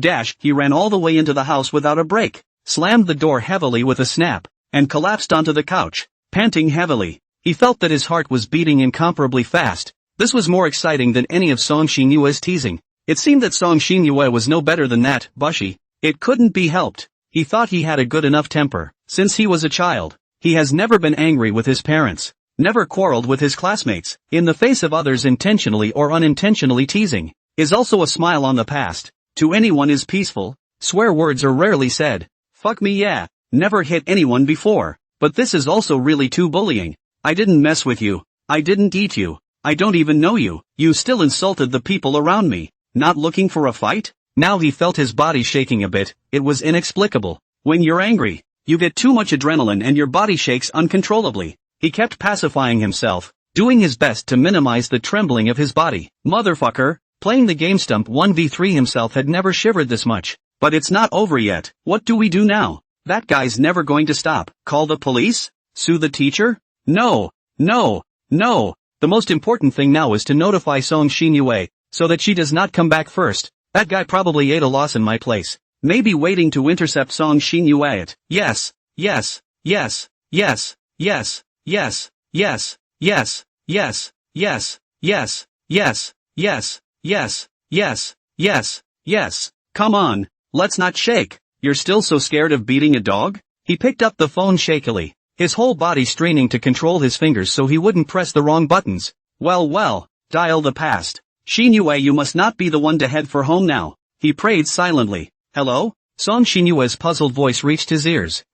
Dash. He ran all the way into the house without a break, slammed the door heavily with a snap, and collapsed onto the couch, panting heavily. He felt that his heart was beating incomparably fast. This was more exciting than any of Song Xinyue's teasing. It seemed that Song Xinyue was no better than that, bushy. It couldn't be helped. He thought he had a good enough temper. Since he was a child, he has never been angry with his parents, never quarreled with his classmates, in the face of others intentionally or unintentionally teasing. Is also a smile on the past. To anyone is peaceful. Swear words are rarely said. Fuck me, yeah. Never hit anyone before. But this is also really too bullying. I didn't mess with you. I didn't eat you. I don't even know you. You still insulted the people around me. Not looking for a fight? Now he felt his body shaking a bit. It was inexplicable. When you're angry, you get too much adrenaline and your body shakes uncontrollably. He kept pacifying himself, doing his best to minimize the trembling of his body. Motherfucker, playing the game stump 1v3 himself had never shivered this much. But it's not over yet. What do we do now? That guy's never going to stop. Call the police? Sue the teacher? No. The most important thing now is to notify Song Xinyue, so that she does not come back first. That guy probably ate a loss in my place. Maybe waiting to intercept Song Xinyue. Yes. Come on, let's not shake. You're still so scared of beating a dog? He picked up the phone shakily, his whole body straining to control his fingers so he wouldn't press the wrong buttons. Well, dial the past. Xinyue, you must not be the one to head for home now. He prayed silently. Hello? Song Xinyue's puzzled voice reached his ears.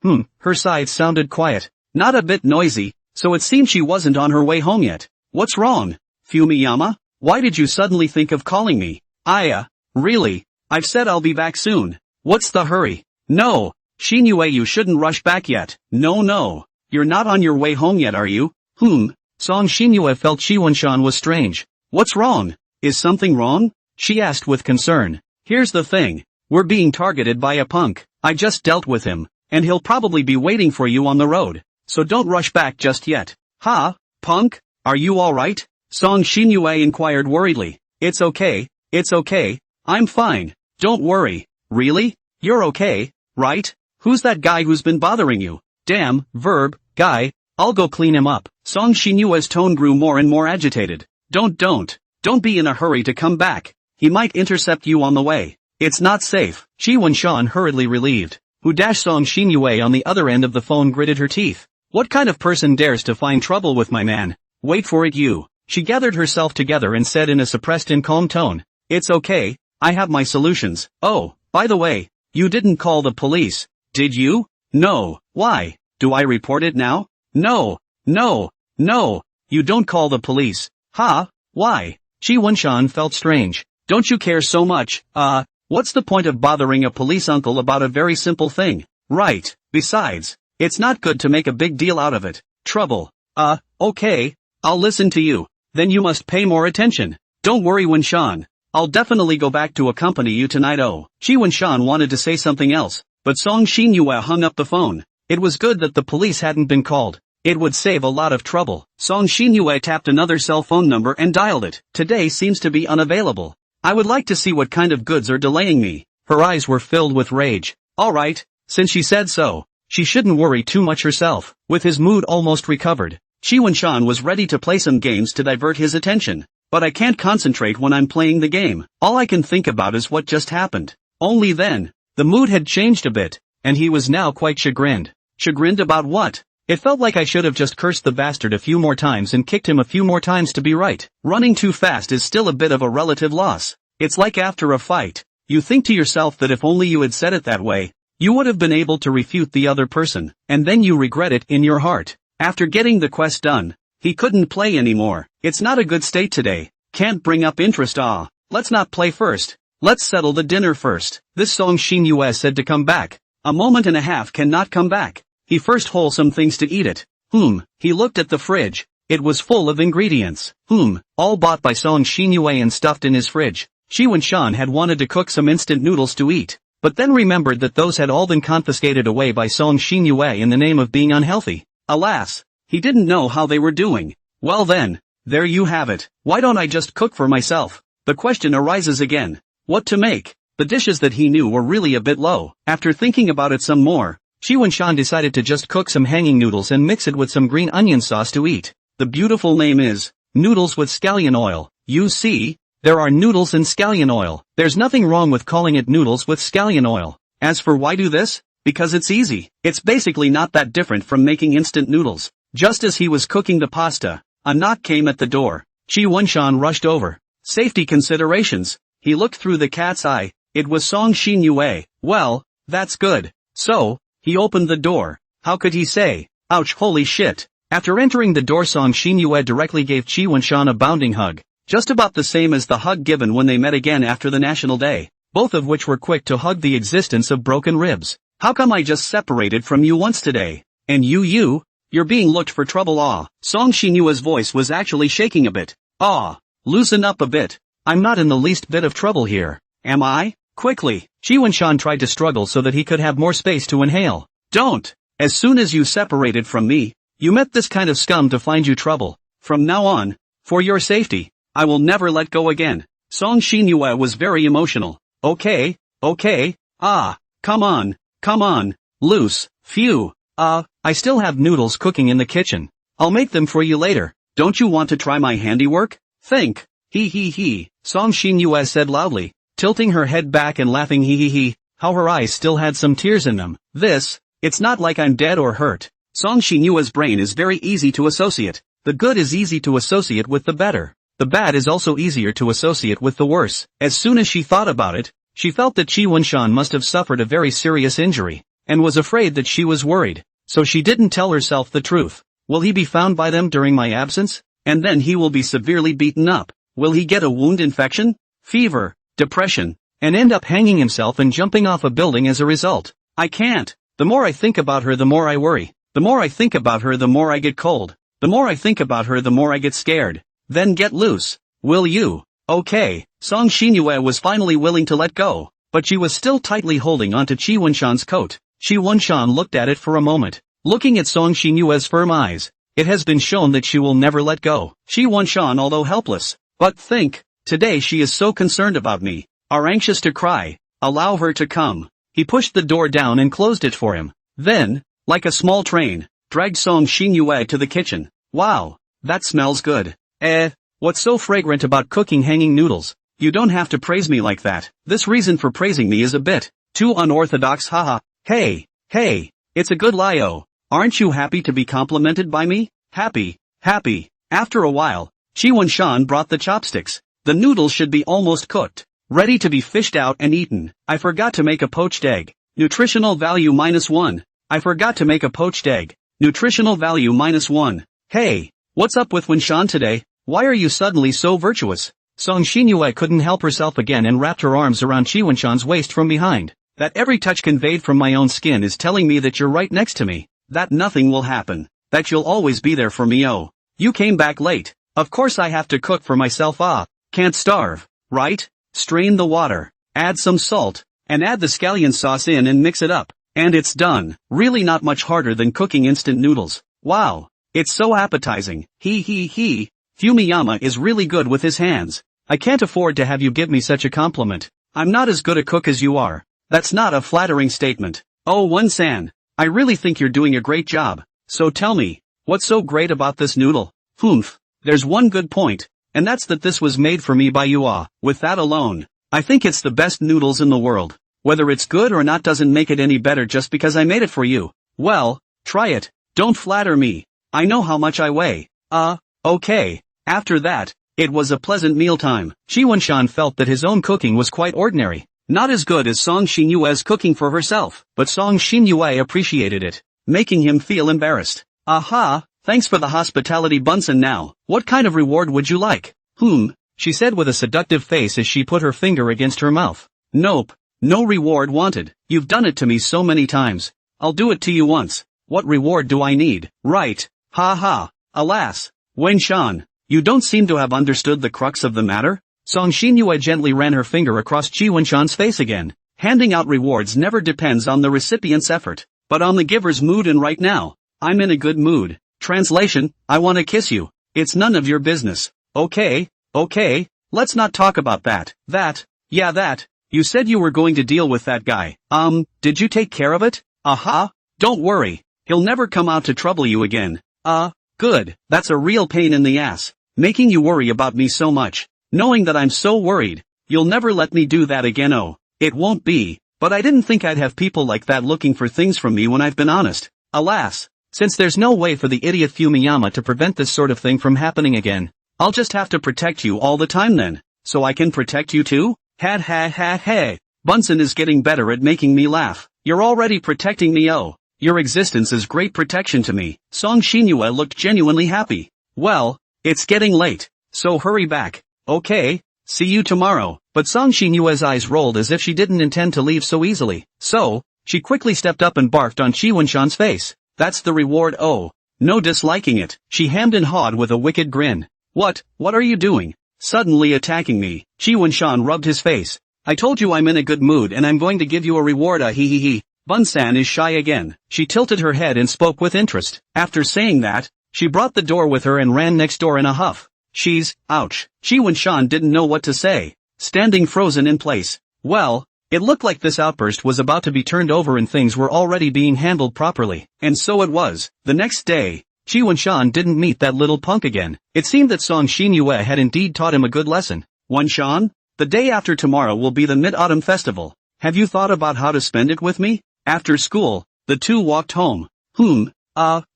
Her side sounded quiet. not a bit noisy, so it seemed she wasn't on her way home yet. What's wrong? Fumiyama? Why did you suddenly think of calling me? Really? I've said I'll be back soon. What's the hurry? No. Shinue, you shouldn't rush back yet. No. You're not on your way home yet, are you? Song Shinue felt Chiwon-chan was strange. What's wrong? Is something wrong? She asked with concern. Here's the thing. We're being targeted by a punk. I just dealt with him, and he'll probably be waiting for you on the road. So don't rush back just yet. Huh? Punk? Are you alright? Song Shinue inquired worriedly. It's okay. I'm fine. Don't worry. Really? You're okay, right? Who's that guy who's been bothering you? Damn, guy. I'll go clean him up. Song Shinue's tone grew more and more agitated. Don't be in a hurry to come back. He might intercept you on the way. It's not safe. Chiwon-chan hurriedly relieved. Song Shinue on the other end of the phone gritted her teeth. What kind of person dares to find trouble with my man? Wait for it, you. She gathered herself together and said in a suppressed and calm tone. It's okay. I have my solutions. Oh, by the way, you didn't call the police, did you? No. Why? Do I report it now? No. You don't call the police. Huh? Why? Chiwon-chan felt strange. Don't you care so much? What's the point of bothering a police uncle about a very simple thing? Right. Besides, it's not good to make a big deal out of it. Trouble. Okay. I'll listen to you. Then you must pay more attention. Don't worry, Wen-chan. I'll definitely go back to accompany you tonight. Chiwon-chan wanted to say something else, but Song Shinue hung up the phone. It was good that the police hadn't been called. It would save a lot of trouble. Song Shinue tapped another cell phone number and dialed it. Today seems to be unavailable. I would like to see what kind of goods are delaying me. Her eyes were filled with rage. Alright, since she said so, she shouldn't worry too much herself. With his mood almost recovered, Chiwon-chan was ready to play some games to divert his attention. But I can't concentrate when I'm playing the game. All I can think about is what just happened. Only then, the mood had changed a bit, and he was now quite chagrined. Chagrined about what? It felt like I should have just cursed the bastard a few more times and kicked him a few more times to be right. Running too fast is still a bit of a relative loss. It's like after a fight. You think to yourself that if only you had said it that way, you would have been able to refute the other person, and then you regret it in your heart. After getting the quest done, he couldn't play anymore. It's not a good state today. Can't bring up interest. Let's not play first. Let's settle the dinner first. This Song Shinue said to come back. A moment and a half cannot come back. He first wholesome things to eat it. He looked at the fridge. It was full of ingredients. All bought by Song Shinue and stuffed in his fridge. Chiwon-chan had wanted to cook some instant noodles to eat, but then remembered that those had all been confiscated away by Song Shinue in the name of being unhealthy. Alas, he didn't know how they were doing. Well then, there you have it. Why don't I just cook for myself? The question arises again. What to make? The dishes that he knew were really a bit low. After thinking about it some more, Chiwon-chan decided to just cook some hanging noodles and mix it with some green onion sauce to eat. The beautiful name is noodles with scallion oil. You see, there are noodles in scallion oil. There's nothing wrong with calling it noodles with scallion oil. As for why do this? Because it's easy. It's basically not that different from making instant noodles. Just as he was cooking the pasta, a knock came at the door. Chiwon-chan rushed over. Safety considerations. He looked through the cat's eye. It was Song Shinue. Well, that's good. So, he opened the door. How could he say, ouch, holy shit? After entering the door, Song Shinue directly gave Chiwon-chan a bounding hug. Just about the same as the hug given when they met again after the National Day. Both of which were quick to hug the existence of broken ribs. How come I just separated from you once today? And you're being looked for trouble. Song Shinue's voice was actually shaking a bit. Loosen up a bit. I'm not in the least bit of trouble here. Am I? Quickly, Chiwon-chan tried to struggle so that he could have more space to inhale. Don't. As soon as you separated from me, you met this kind of scum to find you trouble. From now on, for your safety, I will never let go again. Song Shinue was very emotional. Okay. Come on. Loose. Phew. I still have noodles cooking in the kitchen. I'll make them for you later. Don't you want to try my handiwork? Think. He. Song Shinue said loudly, tilting her head back and laughing he. How her eyes still had some tears in them. It's not like I'm dead or hurt. Song Shinue's brain is very easy to associate. The good is easy to associate with the better. The bad is also easier to associate with the worse. As soon as she thought about it, she felt that Chiwon-chan must have suffered a very serious injury, and was afraid that she was worried. So she didn't tell herself the truth. Will he be found by them during my absence? And then he will be severely beaten up. Will he get a wound infection, fever, depression, and end up hanging himself and jumping off a building as a result? I can't. The more I think about her, the more I worry. The more I think about her, the more I get cold. The more I think about her, the more I get scared. Then get loose. Will you? Okay. Song Xinyue was finally willing to let go, but she was still tightly holding onto Qi Wenshan's coat. Qi Wenshan looked at it for a moment. Looking at Song Xinyue's firm eyes, it has been shown that she will never let go. Qi Wenshan, although helpless, but think, today she is so concerned about me, are anxious to cry. Allow her to come. He pushed the door down and closed it for him. Then, like a small train, dragged Song Xinyue to the kitchen. Wow, that smells good. What's so fragrant about cooking hanging noodles? You don't have to praise me like that. This reason for praising me is a bit too unorthodox, haha. Hey, it's a good lie-o. Aren't you happy to be complimented by me? Happy. After a while, Qi Wenshan brought the chopsticks. The noodles should be almost cooked, ready to be fished out and eaten. I forgot to make a poached egg. Nutritional value -1. I forgot to make a poached egg. Nutritional value -1. Hey, what's up with Wenshan today? Why are you suddenly so virtuous? Song Xinyue couldn't help herself again and wrapped her arms around Qi Wenshan's waist from behind. That every touch conveyed from my own skin is telling me that you're right next to me. That nothing will happen. That you'll always be there for me. Oh, you came back late. Of course I have to cook for myself. Can't starve, right? Strain the water, add some salt, and add the scallion sauce in and mix it up. And it's done. Really not much harder than cooking instant noodles. Wow. It's so appetizing. Fumiyama is really good with his hands. I can't afford to have you give me such a compliment. I'm not as good a cook as you are. That's not a flattering statement. Oh, Wen-san, I really think you're doing a great job. So tell me, what's so great about this noodle? There's one good point, and that's that this was made for me by you. With that alone, I think it's the best noodles in the world. Whether it's good or not doesn't make it any better just because I made it for you. Well, try it. Don't flatter me. I know how much I weigh. Okay. After that, it was a pleasant mealtime. Qi Wenshan felt that his own cooking was quite ordinary. Not as good as Song Xinyue's cooking for herself, but Song Xinyue appreciated it, making him feel embarrassed. Aha, thanks for the hospitality, Bunsen. Now, what kind of reward would you like? She said with a seductive face as she put her finger against her mouth. Nope, no reward wanted. You've done it to me so many times. I'll do it to you once. What reward do I need? Right. Alas, Wenshan, you don't seem to have understood the crux of the matter. Song Xinyue gently ran her finger across Qi Wenshan's face again. Handing out rewards never depends on the recipient's effort, but on the giver's mood, and right now, I'm in a good mood. Translation, I want to kiss you. It's none of your business. Okay, let's not talk about that. That. You said you were going to deal with that guy. Did you take care of it? Don't worry. He'll never come out to trouble you again. Good. That's a real pain in the ass. Making you worry about me so much. Knowing that I'm so worried. You'll never let me do that again. Oh, it won't be. But I didn't think I'd have people like that looking for things from me when I've been honest. Alas. Since there's no way for the idiot Fumiyama to prevent this sort of thing from happening again, I'll just have to protect you all the time then. So I can protect you too? Hey. Bunsen is getting better at making me laugh. You're already protecting me. Oh. Your existence is great protection to me. Song Xinyue looked genuinely happy. Well, it's getting late, so hurry back. Okay, see you tomorrow. But Song Xinyue's eyes rolled as if she didn't intend to leave so easily. So, she quickly stepped up and barked on Qi Wenshan's face. That's the reward. Oh, no disliking it. She hemmed and hawed with a wicked grin. What are you doing? Suddenly attacking me. Qi Wenshan rubbed his face. I told you I'm in a good mood and I'm going to give you a reward. Bunsan is shy again. She tilted her head and spoke with interest. After saying that, she brought the door with her and ran next door in a huff. Ouch. Qi Wenshan didn't know what to say, standing frozen in place. Well, it looked like this outburst was about to be turned over and things were already being handled properly. And so it was. The next day, Qi Wenshan didn't meet that little punk again. It seemed that Song Xinyue had indeed taught him a good lesson. Wenshan, the day after tomorrow will be the Mid-Autumn Festival. Have you thought about how to spend it with me? After school, the two walked home.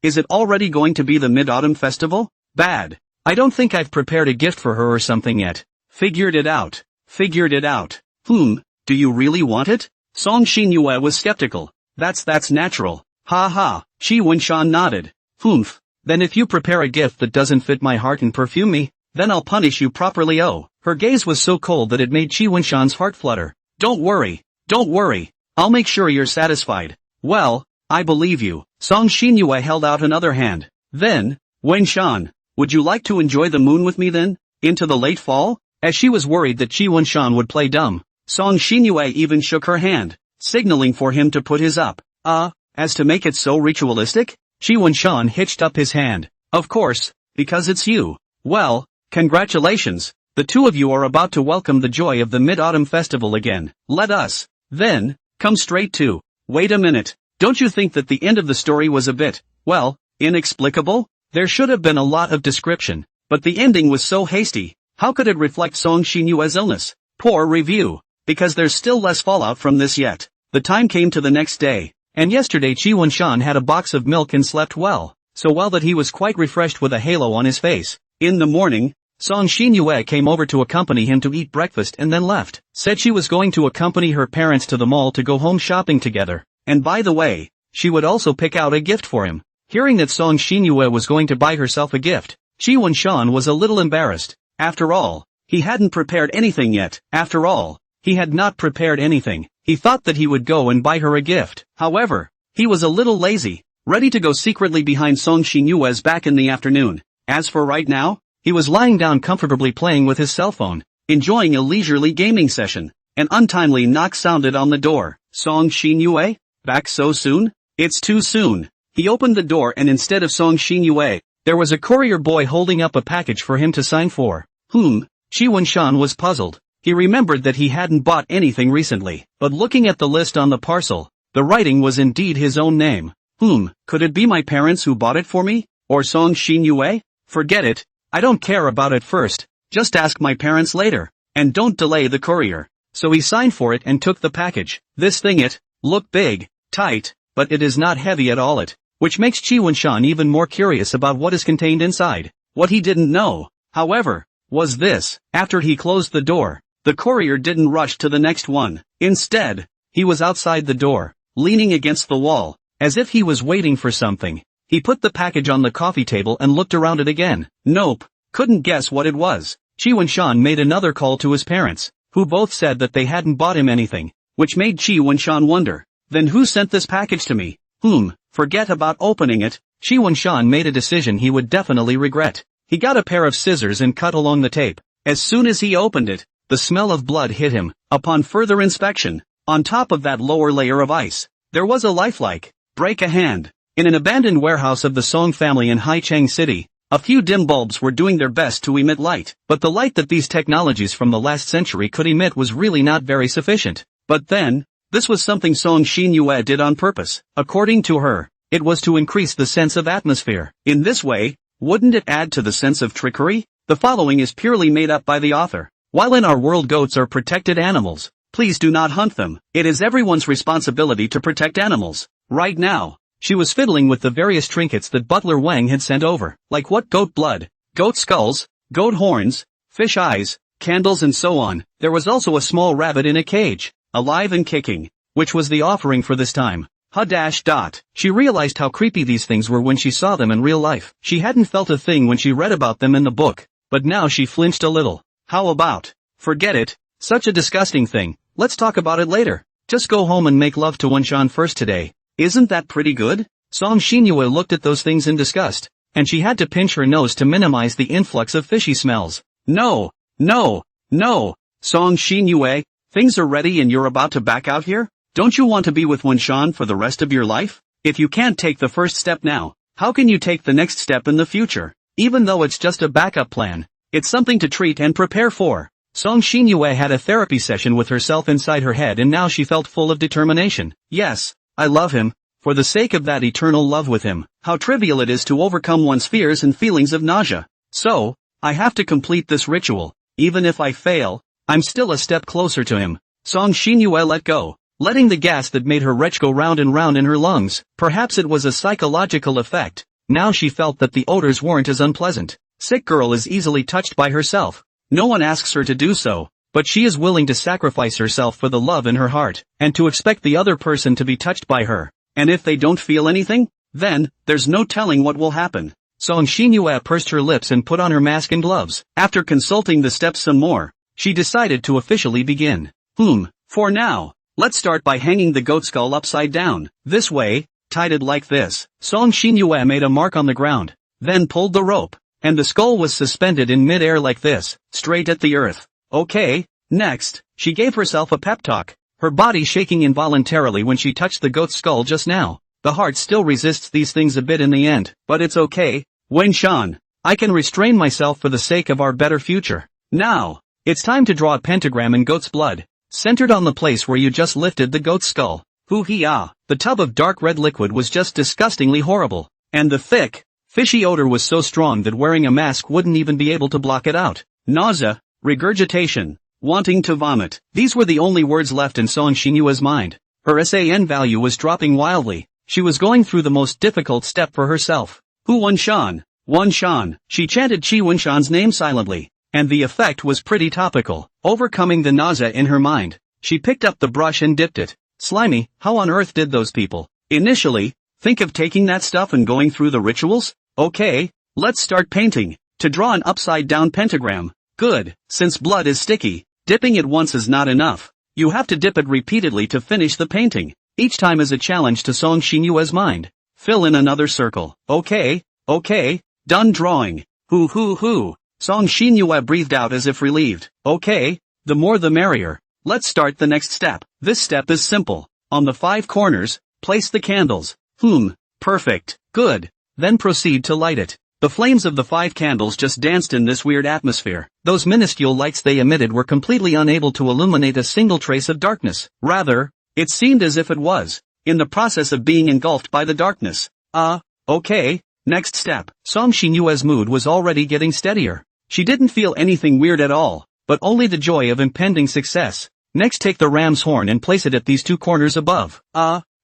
Is it already going to be the Mid-Autumn Festival? Bad. I don't think I've prepared a gift for her or something yet. Figured it out. Do you really want it? Song Xinyue was skeptical. That's natural. Qi Qi Wenshan nodded. Humph. Then if you prepare a gift that doesn't fit my heart and perfume me, then I'll punish you properly. Oh. Her gaze was so cold that it made Qi Wenshan's heart flutter. Don't worry. I'll make sure you're satisfied. Well, I believe you. Song Xinyue held out another hand. Then, Wenshan, would you like to enjoy the moon with me then? Into the late fall? As she was worried that Qi Wenshan would play dumb, Song Xinyue even shook her hand, signaling for him to put his up. As to make it so ritualistic? Qi Wenshan hitched up his hand. Of course, because it's you. Well, congratulations. The two of you are about to welcome the joy of the Mid-Autumn Festival again. Let us, then, come straight to. Wait a minute. Don't you think that the end of the story was a bit, well, inexplicable? There should have been a lot of description, but the ending was so hasty. How could it reflect Song Xinyue's illness? Poor review. Because there's still less fallout from this yet. The time came to the next day, and yesterday Qi Wenshan had a box of milk and slept well, so well that he was quite refreshed with a halo on his face. In the morning, Song Xinyue came over to accompany him to eat breakfast and then left. Said she was going to accompany her parents to the mall to go home shopping together, and by the way, she would also pick out a gift for him. Hearing that Song Xinyue was going to buy herself a gift, Qi Wenshan was a little embarrassed. After all, he hadn't prepared anything yet. He had not prepared anything. He thought that he would go and buy her a gift. However, he was a little lazy, ready to go secretly behind Song Xinyue's back in the afternoon. As for right now, he was lying down comfortably playing with his cell phone, enjoying a leisurely gaming session. An untimely knock sounded on the door. Song Xinyue? Back so soon? It's too soon. He opened the door and instead of Song Xinyue, there was a courier boy holding up a package for him to sign for. Qi Wenshan was puzzled. He remembered that he hadn't bought anything recently, but looking at the list on the parcel, the writing was indeed his own name. Could it be my parents who bought it for me? Or Song Xinyue? Forget it. I don't care about it first. Just ask my parents later. And don't delay the courier. So he signed for it and took the package. This thing looked big, tight, but it is not heavy at all which makes Qi Wenshan even more curious about what is contained inside. What he didn't know, however, was this. After he closed the door, the courier didn't rush to the next one. Instead, he was outside the door, leaning against the wall, as if he was waiting for something. He put the package on the coffee table and looked around it again. Nope, couldn't guess what it was. Qi Wenshan made another call to his parents, who both said that they hadn't bought him anything, which made Qi Wenshan wonder. Then who sent this package to me? Forget about opening it. Qi Wenshan made a decision he would definitely regret. He got a pair of scissors and cut along the tape. As soon as he opened it, the smell of blood hit him. Upon further inspection, on top of that lower layer of ice, there was a lifelike break a hand. In an abandoned warehouse of the Song family in Haicheng City, a few dim bulbs were doing their best to emit light, but the light that these technologies from the last century could emit was really not very sufficient. But then, this was something Song Xinyue did on purpose. According to her, it was to increase the sense of atmosphere. In this way, wouldn't it add to the sense of trickery? The following is purely made up by the author. While in our world goats are protected animals, please do not hunt them. It is everyone's responsibility to protect animals. Right now, she was fiddling with the various trinkets that Butler Wang had sent over, like what goat blood, goat skulls, goat horns, fish eyes, candles and so on. There was also a small rabbit in a cage, alive and kicking, which was the offering for this time. She realized how creepy these things were when she saw them in real life. She hadn't felt a thing when she read about them in the book, but now she flinched a little. How about, forget it, such a disgusting thing, let's talk about it later. Just go home and make love to Wenshan first today. Isn't that pretty good? Song Xinyue looked at those things in disgust, and she had to pinch her nose to minimize the influx of fishy smells. No. Song Xinyue, things are ready and you're about to back out here? Don't you want to be with Wenshan for the rest of your life? If you can't take the first step now, how can you take the next step in the future? Even though it's just a backup plan, it's something to treat and prepare for. Song Xinyue had a therapy session with herself inside her head and now she felt full of determination. Yes, I love him, for the sake of that eternal love with him. How trivial it is to overcome one's fears and feelings of nausea. So, I have to complete this ritual. Even if I fail, I'm still a step closer to him. Song Xinyue let go, letting the gas that made her retch go round and round in her lungs. Perhaps it was a psychological effect. Now she felt that the odors weren't as unpleasant. Sick girl is easily touched by herself. No one asks her to do so, but she is willing to sacrifice herself for the love in her heart, and to expect the other person to be touched by her. And if they don't feel anything, then, there's no telling what will happen. Song Xinyue pursed her lips and put on her mask and gloves. After consulting the steps some more, she decided to officially begin. For now, let's start by hanging the goat skull upside down. This way, tied it like this. Song Xinyue made a mark on the ground, then pulled the rope, and the skull was suspended in mid-air like this, straight at the earth. Okay, next, she gave herself a pep talk, her body shaking involuntarily when she touched the goat's skull just now. The heart still resists these things a bit in the end, but it's okay. Wen-shan, I can restrain myself for the sake of our better future. Now, it's time to draw a pentagram in goat's blood, centered on the place where you just lifted the goat's skull. Hoo-hee-ah, the tub of dark red liquid was just disgustingly horrible, and the thick, fishy odor was so strong that wearing a mask wouldn't even be able to block it out. Nausea, regurgitation, wanting to vomit. These were the only words left in Song Xinyue's mind. Her SAN value was dropping wildly. She was going through the most difficult step for herself. Wen-shan, Wen-shan. She chanted Qi Wen-shan's name silently, and the effect was pretty topical. Overcoming the nausea in her mind, she picked up the brush and dipped it. Slimy, how on earth did those people initially think of taking that stuff and going through the rituals? Okay, let's start painting. To draw an upside-down pentagram. Good, since blood is sticky, dipping it once is not enough. You have to dip it repeatedly to finish the painting. Each time is a challenge to Song Xinyue's mind. Fill in another circle. Okay, done drawing. Hoo. Song Xinyue breathed out as if relieved. Okay, the more the merrier. Let's start the next step. This step is simple. On the 5 corners, place the candles. Perfect. Good. Then proceed to light it. The flames of the 5 candles just danced in this weird atmosphere. Those minuscule lights they emitted were completely unable to illuminate a single trace of darkness. Rather, it seemed as if it was in the process of being engulfed by the darkness. Okay, next step. Song Xinyue's mood was already getting steadier. She didn't feel anything weird at all, but only the joy of impending success. Next, take the ram's horn and place it at these 2 corners above.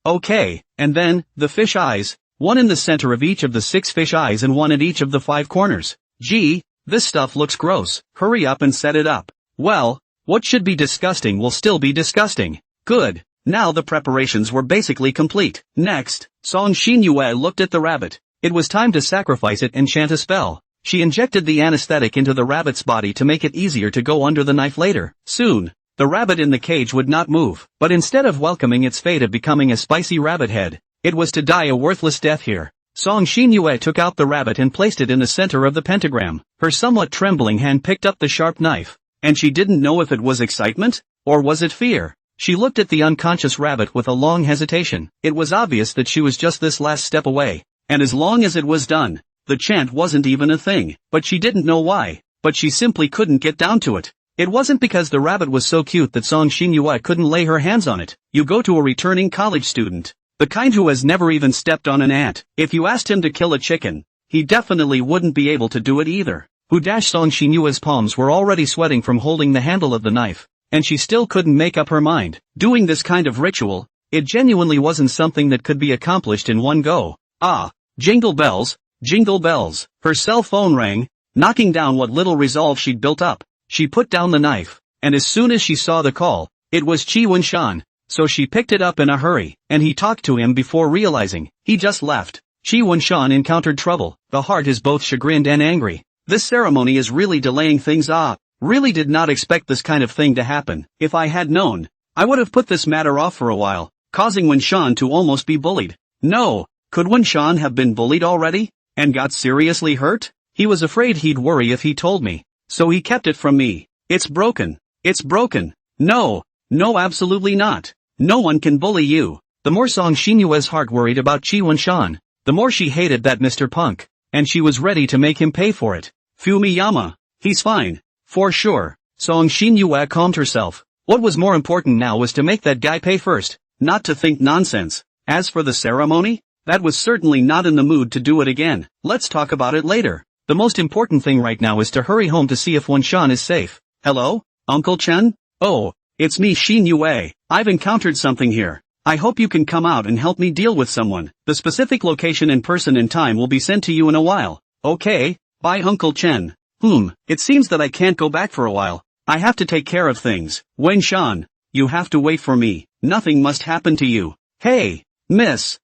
Okay, and then, the fish eyes, 1 in the center of each of the 6 fish eyes and 1 at each of the 5 corners. Gee, this stuff looks gross. Hurry up and set it up. Well, what should be disgusting will still be disgusting. Good. Now the preparations were basically complete. Next, Song Xinyue looked at the rabbit. It was time to sacrifice it and chant a spell. She injected the anesthetic into the rabbit's body to make it easier to go under the knife later. Soon, the rabbit in the cage would not move, but instead of welcoming its fate of becoming a spicy rabbit head, it was to die a worthless death here. Song Xinyue took out the rabbit and placed it in the center of the pentagram. Her somewhat trembling hand picked up the sharp knife, and she didn't know if it was excitement, or was it fear. She looked at the unconscious rabbit with a long hesitation. It was obvious that she was just this last step away, and as long as it was done, the chant wasn't even a thing. But she didn't know why, but she simply couldn't get down to it. It wasn't because the rabbit was so cute that Song Xinyue couldn't lay her hands on it. You go to a returning college student, the kind who has never even stepped on an ant. If you asked him to kill a chicken, he definitely wouldn't be able to do it either. Song Xinyue's palms were already sweating from holding the handle of the knife, and she still couldn't make up her mind. Doing this kind of ritual, it genuinely wasn't something that could be accomplished in one go. Jingle bells, jingle bells. Her cell phone rang, knocking down what little resolve she'd built up. She put down the knife, and as soon as she saw the call, it was Qi Wen-shan, so she picked it up in a hurry, and he talked to him before realizing he just left. Qi Wen-shan encountered trouble. The heart is both chagrined and angry. This ceremony is really delaying things. Really did not expect this kind of thing to happen. If I had known, I would have put this matter off for a while, causing Wen-shan to almost be bullied. No, could Wen-shan have been bullied already, and got seriously hurt? He was afraid he'd worry if he told me, so he kept it from me. It's broken. It's broken. No, absolutely not. No one can bully you. The more Song Xinyue's heart worried about Qi Wen-shan, the more she hated that Mr. Punk, and she was ready to make him pay for it. Fumiyama, he's fine. For sure. Song Xinyue calmed herself. What was more important now was to make that guy pay first, not to think nonsense. As for the ceremony, that was certainly not in the mood to do it again. Let's talk about it later. The most important thing right now is to hurry home to see if Wen-shan is safe. Hello, Uncle Chen? Oh, it's me, Xinyue. I've encountered something here. I hope you can come out and help me deal with someone. The specific location and person and time will be sent to you in a while. Okay, bye Uncle Chen. It seems that I can't go back for a while. I have to take care of things. Wen-shan, you have to wait for me. Nothing must happen to you. Hey, Miss,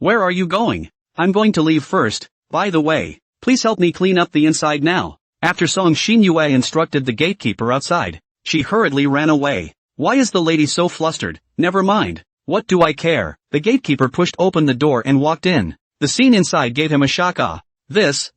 Where are you going? I'm going to leave first, by the way. Please help me clean up the inside now. After Song Xinyue instructed the gatekeeper outside, she hurriedly ran away. Why is the lady so flustered? Never mind. What do I care? The gatekeeper pushed open the door and walked in. The scene inside gave him a shock. This,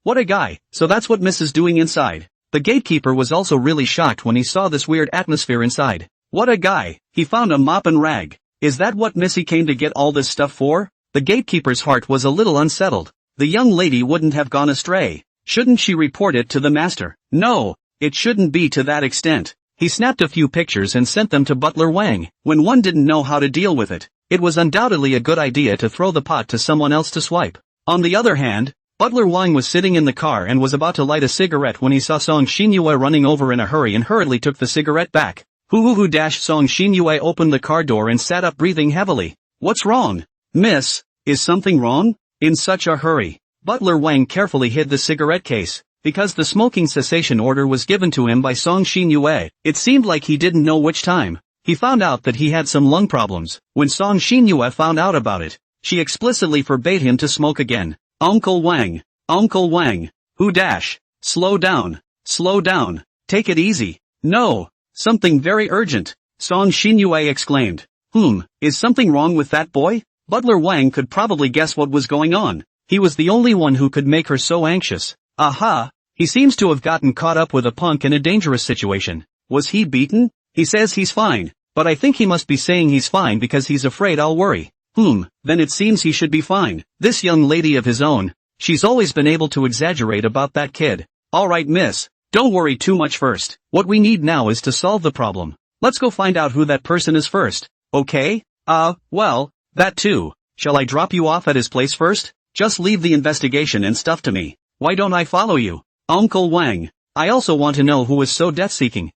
what a guy. So that's what Miss is doing inside. The gatekeeper was also really shocked when he saw this weird atmosphere inside. What a guy. He found a mop and rag. Is that what Missy came to get all this stuff for? The gatekeeper's heart was a little unsettled. The young lady wouldn't have gone astray. Shouldn't she report it to the master? No, it shouldn't be to that extent. He snapped a few pictures and sent them to Butler Wang. When one didn't know how to deal with it, it was undoubtedly a good idea to throw the pot to someone else to swipe. On the other hand, Butler Wang was sitting in the car and was about to light a cigarette when he saw Song Xinyue running over in a hurry and hurriedly took the cigarette back. Song Xinyue opened the car door and sat up breathing heavily. What's wrong? Miss, is something wrong? In such a hurry. Butler Wang carefully hid the cigarette case. Because the smoking cessation order was given to him by Song Xinyue, it seemed like he didn't know which time. He found out that he had some lung problems. When Song Xinyue found out about it, she explicitly forbade him to smoke again. Uncle Wang. Slow down. Take it easy. No. Something very urgent. Song Xinyue exclaimed. Is something wrong with that boy? Butler Wang could probably guess what was going on. He was the only one who could make her so anxious. Aha! He seems to have gotten caught up with a punk in a dangerous situation. Was he beaten? He says he's fine, but I think he must be saying he's fine because he's afraid I'll worry. Then it seems he should be fine. This young lady of his own. She's always been able to exaggerate about that kid. Alright miss, don't worry too much first. What we need now is to solve the problem. Let's go find out who that person is first. Okay? Well, that too. Shall I drop you off at his place first? Just leave the investigation and stuff to me. Why don't I follow you? Uncle Wang. I also want to know who is so death-seeking.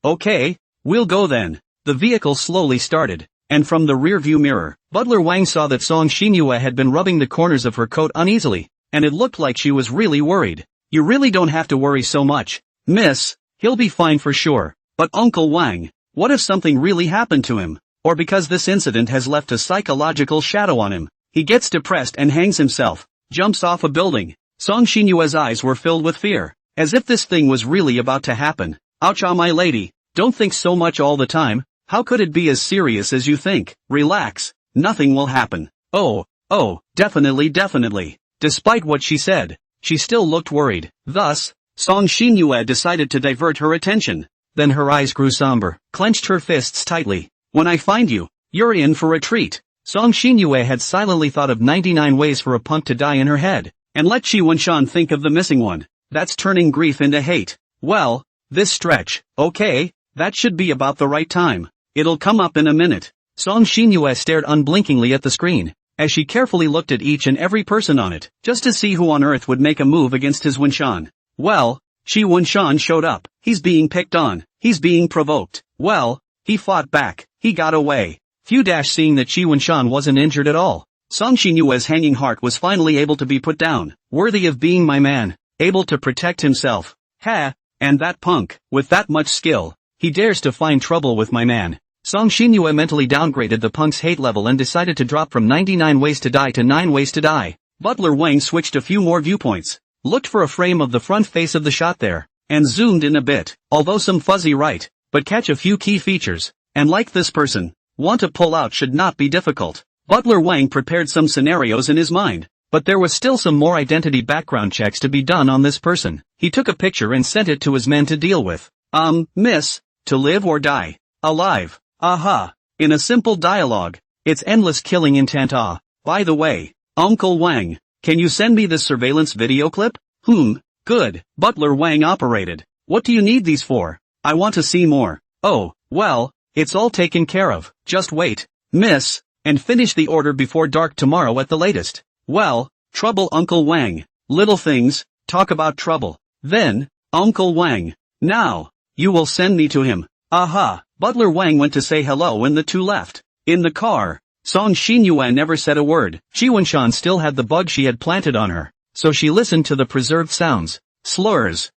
Okay. We'll go then. The vehicle slowly started, and from the rear-view mirror, Butler Wang saw that Song Xinyue had been rubbing the corners of her coat uneasily, and it looked like she was really worried. You really don't have to worry so much. Miss, he'll be fine for sure. But Uncle Wang, what if something really happened to him? Or because this incident has left a psychological shadow on him, he gets depressed and hangs himself, jumps off a building. Song Xinyue's eyes were filled with fear, as if this thing was really about to happen. Ouch, my lady, don't think so much all the time. How could it be as serious as you think? Relax, nothing will happen. Oh, definitely. Despite what she said, she still looked worried. Thus, Song Xinyue decided to divert her attention. Then her eyes grew somber, clenched her fists tightly. When I find you, you're in for a treat. Song Xinyue had silently thought of 99 ways for a punk to die in her head, and let Qi Wenshan think of the missing one. That's turning grief into hate. Well, this stretch, okay, that should be about the right time. It'll come up in a minute. Song Xinyue stared unblinkingly at the screen, as she carefully looked at each and every person on it, just to see who on earth would make a move against his Wenshan. Well, Qi Wenshan showed up. He's being picked on. He's being provoked. Well, he fought back. He got away. Seeing that Qi Wenshan wasn't injured at all. Song Xinyue's hanging heart was finally able to be put down. Worthy of being my man. Able to protect himself. And that punk, with that much skill, he dares to find trouble with my man. Song Xinyue mentally downgraded the punk's hate level and decided to drop from 99 ways to die to 9 ways to die. Butler Wang switched a few more viewpoints, looked for a frame of the front face of the shot there, and zoomed in a bit, although some fuzzy right, but catch a few key features, and like this person, want to pull out should not be difficult. Butler Wang prepared some scenarios in his mind, but there was still some more identity background checks to be done on this person. He took a picture and sent it to his men to deal with. Miss, to live or die? Alive. Aha. In a simple dialogue. It's endless killing intent. By the way, Uncle Wang, can you send me this surveillance video clip? Good. Butler Wang operated. What do you need these for? I want to see more. Oh, well, it's all taken care of. Just wait, miss, and finish the order before dark tomorrow at the latest. Well, trouble Uncle Wang. Little things, talk about trouble. Then, Uncle Wang. Now, you will send me to him. Aha. Butler Wang went to say hello and the two left. In the car, Song Xinyue never said a word. Qi Wenshan still had the bug she had planted on her, so she listened to the preserved sounds. Slurs.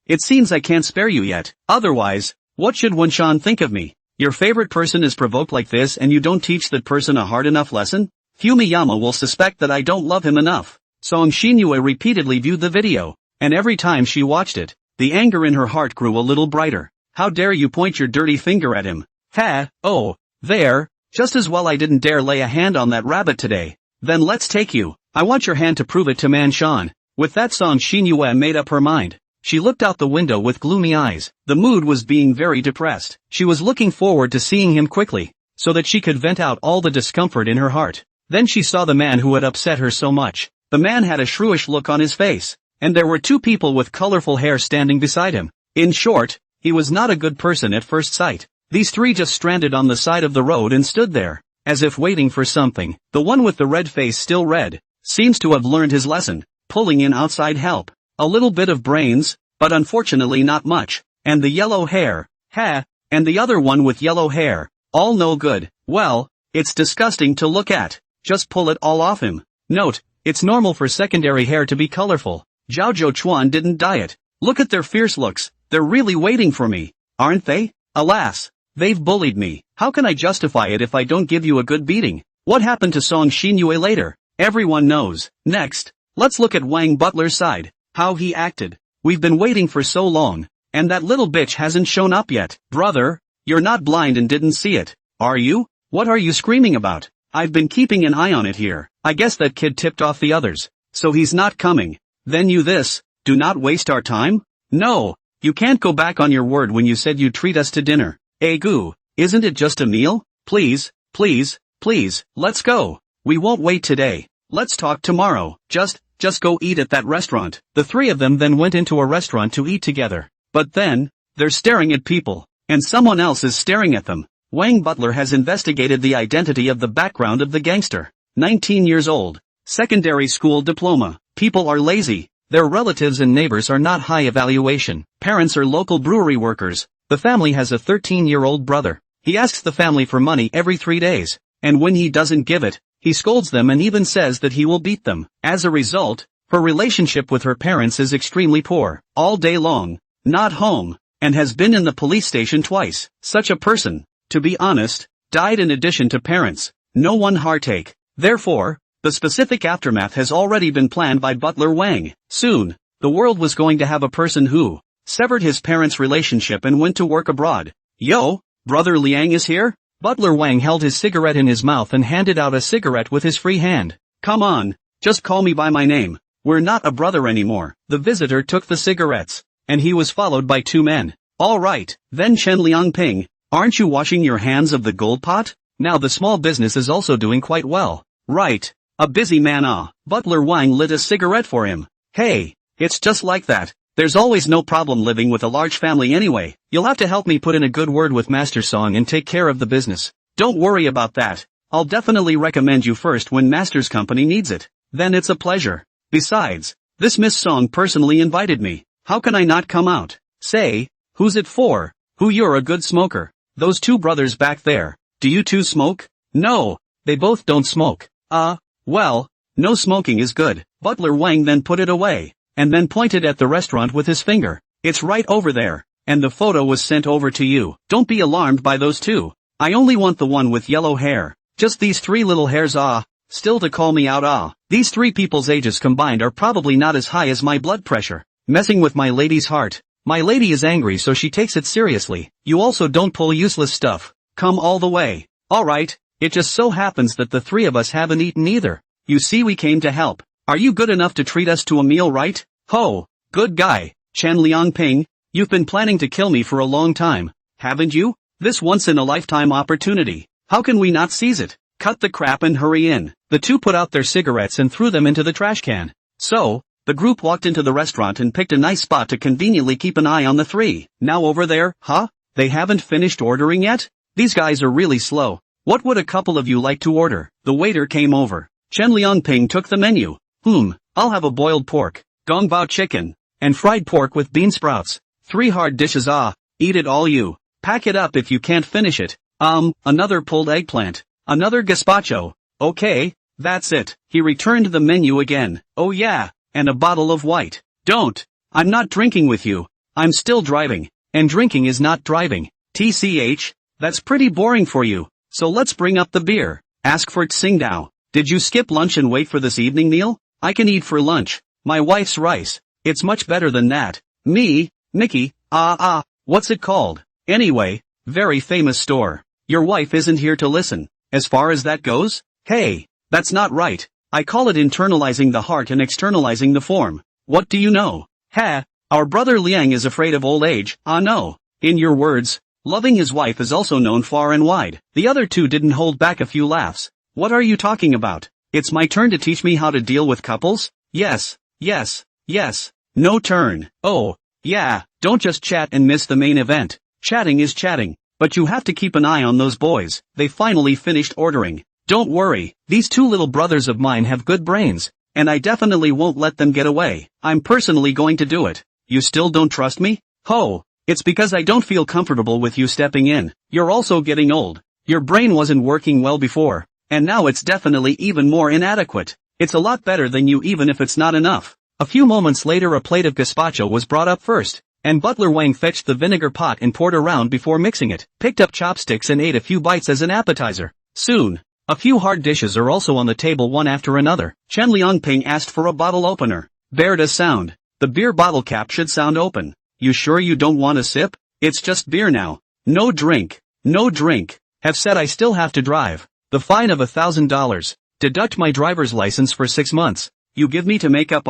It seems I can't spare you yet. Otherwise, what should Wenshan think of me? Your favorite person is provoked like this and you don't teach that person a hard enough lesson? Fumiyama will suspect that I don't love him enough. Song Shinue repeatedly viewed the video, and every time she watched it, the anger in her heart grew a little brighter. How dare you point your dirty finger at him? Ha, oh, there, just as well I didn't dare lay a hand on that rabbit today. Then let's take you. I want your hand to prove it to Man-chan. With that, Song Shinue made up her mind. She looked out the window with gloomy eyes. The mood was being very depressed. She was looking forward to seeing him quickly, so that she could vent out all the discomfort in her heart. Then she saw the man who had upset her so much. The man had a shrewish look on his face, and there were two people with colorful hair standing beside him. In short, he was not a good person at first sight. These three just stranded on the side of the road and stood there, as if waiting for something. The one with the red face, still red, seems to have learned his lesson, pulling in outside help. A little bit of brains, but unfortunately not much. And the yellow hair, and the other one with yellow hair, all no good. Well, it's disgusting to look at. Just pull it all off him. Note, it's normal for secondary hair to be colorful. Zhao Zhouchuan didn't dye it. Look at their fierce looks. They're really waiting for me, aren't they? Alas, they've bullied me. How can I justify it if I don't give you a good beating? What happened to Song Shinue later? Everyone knows. Next, let's look at Wang Butler's side. How he acted. We've been waiting for so long, and that little bitch hasn't shown up yet. Brother, you're not blind and didn't see it, are you? What are you screaming about? I've been keeping an eye on it here. I guess that kid tipped off the others, so he's not coming. Then you do not waste our time? No, you can't go back on your word when you said you'd treat us to dinner. Egu, isn't it just a meal? Please, please, please, let's go. We won't wait today. Let's talk tomorrow. Just go eat at that restaurant. The three of them then went into a restaurant to eat together. But then, they're staring at people, and someone else is staring at them. Wang Butler has investigated the identity of the background of the gangster. 19 years old. Secondary school diploma. People are lazy. Their relatives and neighbors are not high evaluation. Parents are local brewery workers. The family has a 13-year-old brother. He asks the family for money every 3 days, and when he doesn't give it, he scolds them and even says that he will beat them. As a result, her relationship with her parents is extremely poor. All day long, not home, and has been in the police station twice. Such a person, to be honest, died in addition to parents. No one heartache. Therefore, the specific aftermath has already been planned by Butler Wang. Soon, the world was going to have a person who severed his parents' relationship and went to work abroad. Yo, brother Liang is here? Butler Wang held his cigarette in his mouth and handed out a cigarette with his free hand. Come on, just call me by my name. We're not a brother anymore. The visitor took the cigarettes, and he was followed by two men. All right, then Chen Liangping, aren't you washing your hands of the gold pot? Now the small business is also doing quite well. Right, a busy man. Butler Wang lit a cigarette for him. Hey, it's just like that. There's always no problem living with a large family anyway. You'll have to help me put in a good word with Master Song and take care of the business. Don't worry about that. I'll definitely recommend you first when Master's company needs it. Then it's a pleasure. Besides, this Miss Song personally invited me. How can I not come out? Say, who's it for? Who? You're a good smoker. Those two brothers back there. Do you two smoke? No, they both don't smoke. Well, no smoking is good. Butler Wang then put it away, and then pointed at the restaurant with his finger. It's right over there, and the photo was sent over to you. Don't be alarmed by those two. I only want the one with yellow hair. Just these three little hairs. Still to call me out. These three people's ages combined are probably not as high as my blood pressure. Messing with my lady's heart. My lady is angry, so she takes it seriously. You also don't pull useless stuff. Come all the way. Alright, it just so happens that the three of us haven't eaten either. You see, we came to help. Are you good enough to treat us to a meal, right? Ho, good guy. Chen Liangping, you've been planning to kill me for a long time, haven't you? This once-in-a-lifetime opportunity. How can we not seize it? Cut the crap and hurry in. The two put out their cigarettes and threw them into the trash can. So, the group walked into the restaurant and picked a nice spot to conveniently keep an eye on the three. Now over there, They haven't finished ordering yet? These guys are really slow. What would a couple of you like to order? The waiter came over. Chen Liangping took the menu. I'll have a boiled pork, gongbao chicken, and fried pork with bean sprouts. 3 hard dishes. Eat it all you. Pack it up if you can't finish it. Another pulled eggplant. Another gazpacho. Okay, that's it. He returned the menu again. Oh yeah, and a bottle of white. Don't. I'm not drinking with you. I'm still driving. And drinking is not driving. TCH, that's pretty boring for you. So let's bring up the beer. Ask for Tsingdao. Did you skip lunch and wait for this evening meal? I can eat for lunch. My wife's rice. It's much better than that. Me, Mickey, what's it called? Anyway, very famous store. Your wife isn't here to listen. As far as that goes? Hey, that's not right. I call it internalizing the heart and externalizing the form. What do you know? Ha, our brother Liang is afraid of old age. No. In your words, loving his wife is also known far and wide. The other two didn't hold back a few laughs. What are you talking about? It's my turn to teach me how to deal with couples? Yes. No turn. Oh, yeah, don't just chat and miss the main event. Chatting is chatting, but you have to keep an eye on those boys. They finally finished ordering. Don't worry, these two little brothers of mine have good brains, and I definitely won't let them get away. I'm personally going to do it. You still don't trust me? Ho, it's because I don't feel comfortable with you stepping in. You're also getting old. Your brain wasn't working well before, and now it's definitely even more inadequate. It's a lot better than you even if it's not enough. A few moments later a plate of gazpacho was brought up first, and Butler Wang fetched the vinegar pot and poured around before mixing it, picked up chopsticks and ate a few bites as an appetizer. Soon, a few hard dishes are also on the table one after another. Chen Liangping asked for a bottle opener. Bear does sound. The beer bottle cap should sound open. You sure you don't want a sip? It's just beer now. No drink. Have said I still have to drive. The fine of $1,000. Deduct my driver's license for 6 months. You give me to make up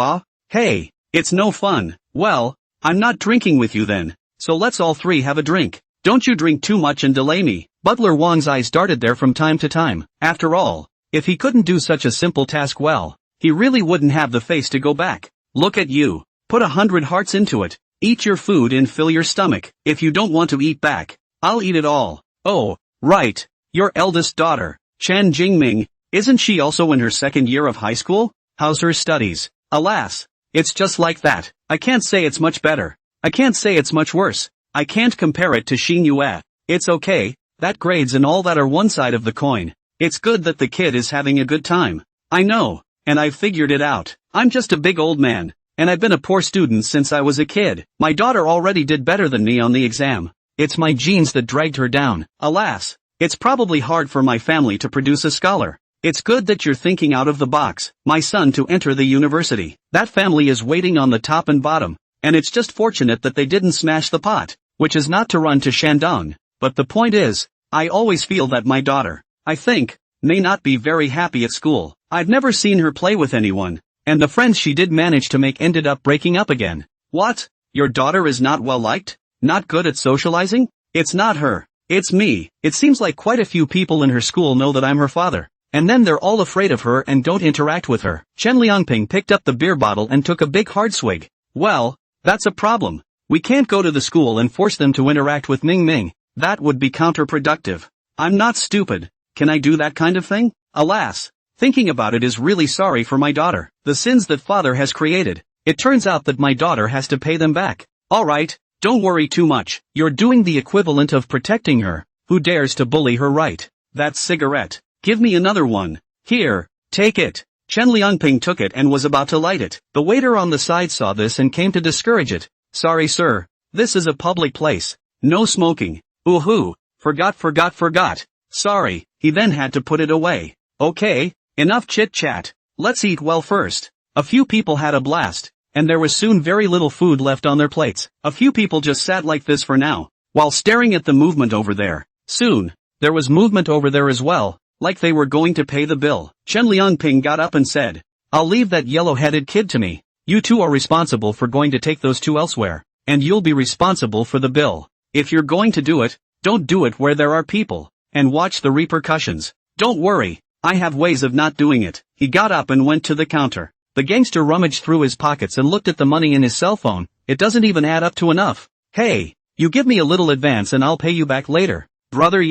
Hey, it's no fun. Well, I'm not drinking with you then. So let's all three have a drink. Don't you drink too much and delay me. Butler Wang's eyes darted there from time to time. After all, if he couldn't do such a simple task well, he really wouldn't have the face to go back. Look at you. Put 100 hearts into it. Eat your food and fill your stomach. If you don't want to eat back, I'll eat it all. Oh, right. Your eldest daughter, Chen Jingming, isn't she also in her second year of high school? How's her studies? Alas, it's just like that. I can't say it's much better. I can't say it's much worse. I can't compare it to Xin Yue. It's okay, that grades and all that are one side of the coin. It's good that the kid is having a good time. I know, and I've figured it out. I'm just a big old man, and I've been a poor student since I was a kid. My daughter already did better than me on the exam. It's my genes that dragged her down. Alas, it's probably hard for my family to produce a scholar. It's good that you're thinking out of the box, my son, to enter the university. That family is waiting on the top and bottom, and it's just fortunate that they didn't smash the pot, which is not to run to Shandong. But the point is, I always feel that my daughter, I think, may not be very happy at school. I've never seen her play with anyone, and the friends she did manage to make ended up breaking up again. What? Your daughter is not well liked? Not good at socializing? It's not her. It's me. It seems like quite a few people in her school know that I'm her father. And then they're all afraid of her and don't interact with her. Chen Liangping picked up the beer bottle and took a big hard swig. Well, that's a problem. We can't go to the school and force them to interact with Ming Ming. That would be counterproductive. I'm not stupid. Can I do that kind of thing? Alas, thinking about it is really sorry for my daughter. The sins that father has created. It turns out that my daughter has to pay them back. Alright, don't worry too much. You're doing the equivalent of protecting her. Who dares to bully her, right? That cigarette. Give me another one. Here, take it. Chen Liangping took it and was about to light it. The waiter on the side saw this and came to discourage it. Sorry sir, this is a public place. No smoking. Ooh, forgot. Sorry, he then had to put it away. Okay, enough chit-chat. Let's eat well first. A few people had a blast, and there was soon very little food left on their plates. A few people just sat like this for now, while staring at the movement over there. Soon, there was movement over there as well. Like they were going to pay the bill. Chen Liangping got up and said, I'll leave that yellow-headed kid to me. You two are responsible for going to take those two elsewhere, and you'll be responsible for the bill. If you're going to do it, don't do it where there are people, and watch the repercussions. Don't worry, I have ways of not doing it. He got up and went to the counter. The gangster rummaged through his pockets and looked at the money in his cell phone. It doesn't even add up to enough. Hey, you give me a little advance and I'll pay you back later. Brother,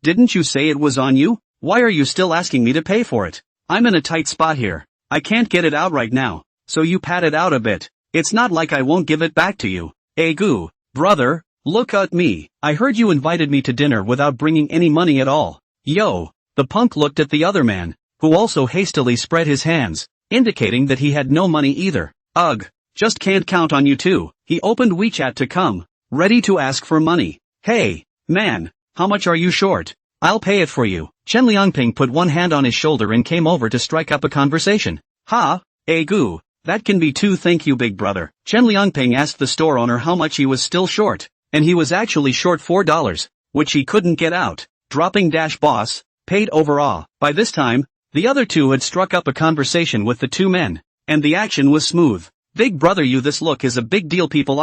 didn't you say it was on you? Why are you still asking me to pay for it? I'm in a tight spot here. I can't get it out right now, so you pad it out a bit. It's not like I won't give it back to you. Goo, brother, look at me. I heard you invited me to dinner without bringing any money at all. Yo, the punk looked at the other man, who also hastily spread his hands, indicating that he had no money either. Ugh, just can't count on you two. He opened WeChat to come, ready to ask for money. Hey, man, how much are you short? I'll pay it for you. Chen Liangping put one hand on his shoulder and came over to strike up a conversation. Ha, gu, that can be too, thank you big brother. Chen Liangping asked the store owner how much he was still short, and he was actually short $4, which he couldn't get out. Dropping dash boss, paid over. By this time, the other two had struck up a conversation with the two men, and the action was smooth. Big brother, you, this look is a big deal, people.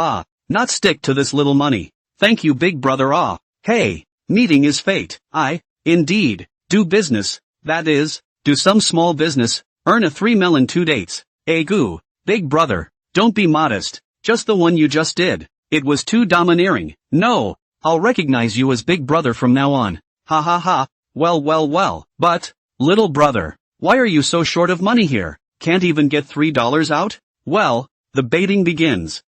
Not stick to this little money. Thank you big brother. Hey, meeting is fate. Indeed, do business, that is, do some small business, earn a 3 mil in 2 dates. Gu, big brother, don't be modest, just the one you just did. It was too domineering. No, I'll recognize you as big brother from now on. Ha ha ha, well, but, little brother, why are you so short of money here? Can't even get $3 out? Well, the baiting begins.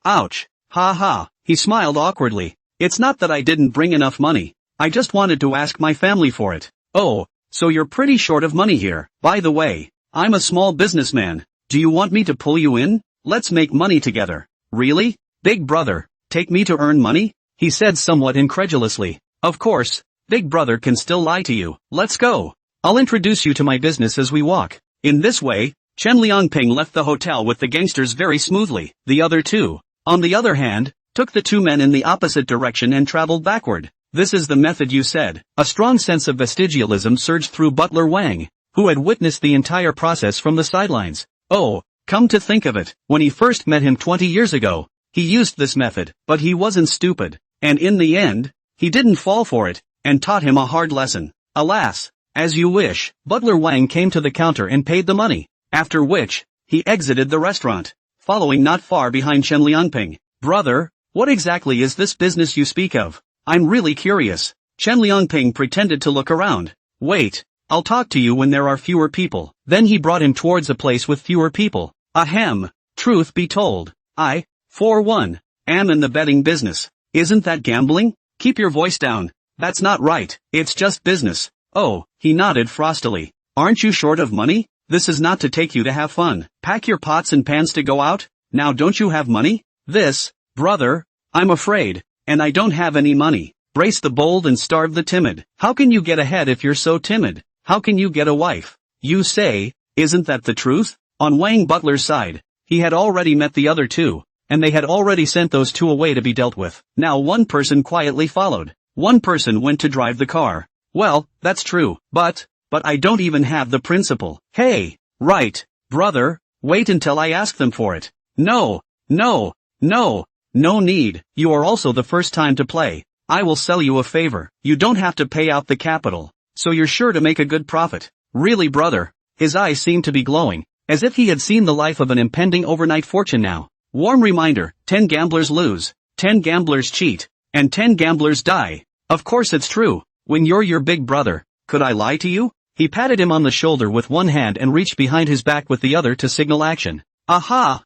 Ouch, ha ha, he smiled awkwardly. It's not that I didn't bring enough money. I just wanted to ask my family for it. Oh, so you're pretty short of money here. By the way, I'm a small businessman. Do you want me to pull you in? Let's make money together. Really? Big brother, take me to earn money? He said somewhat incredulously. Of course, big brother can still lie to you. Let's go. I'll introduce you to my business as we walk. In this way, Chen Liangping left the hotel with the gangsters very smoothly. The other two, on the other hand, took the two men in the opposite direction and traveled backward. This is the method, you said. A strong sense of vestigialism surged through Butler Wang, who had witnessed the entire process from the sidelines. Oh, come to think of it, when he first met him 20 years ago, he used this method, but he wasn't stupid, and in the end, he didn't fall for it, and taught him a hard lesson. Alas, as you wish. Butler Wang came to the counter and paid the money, after which, he exited the restaurant, following not far behind Chen Liangping. Brother, what exactly is this business you speak of? I'm really curious. Chen Liangping pretended to look around. Wait, I'll talk to you when there are fewer people. Then he brought him towards a place with fewer people. Ahem, truth be told, I, for one, am in the betting business. Isn't that gambling? Keep your voice down. That's not right. It's just business. Oh, he nodded frostily. Aren't you short of money? This is not to take you to have fun. Pack your pots and pans to go out? Now don't you have money? Brother, I'm afraid. And I don't have any money. Brace the bold and starve the timid. How can you get ahead if you're so timid? How can you get a wife? You say, isn't that the truth? On Wang Butler's side, he had already met the other two, and they had already sent those two away to be dealt with. Now one person quietly followed. One person went to drive the car. Well, that's true, but I don't even have the principal. Hey, right, brother, wait until I ask them for it. No need. You are also the first time to play. I will sell you a favor. You don't have to pay out the capital, so you're sure to make a good profit. Really, brother? His eyes seemed to be glowing, as if he had seen the life of an impending overnight fortune now. Warm reminder, 10 gamblers lose, 10 gamblers cheat, and 10 gamblers die. Of course it's true. When you're your big brother, could I lie to you? He patted him on the shoulder with one hand and reached behind his back with the other to signal action. Aha!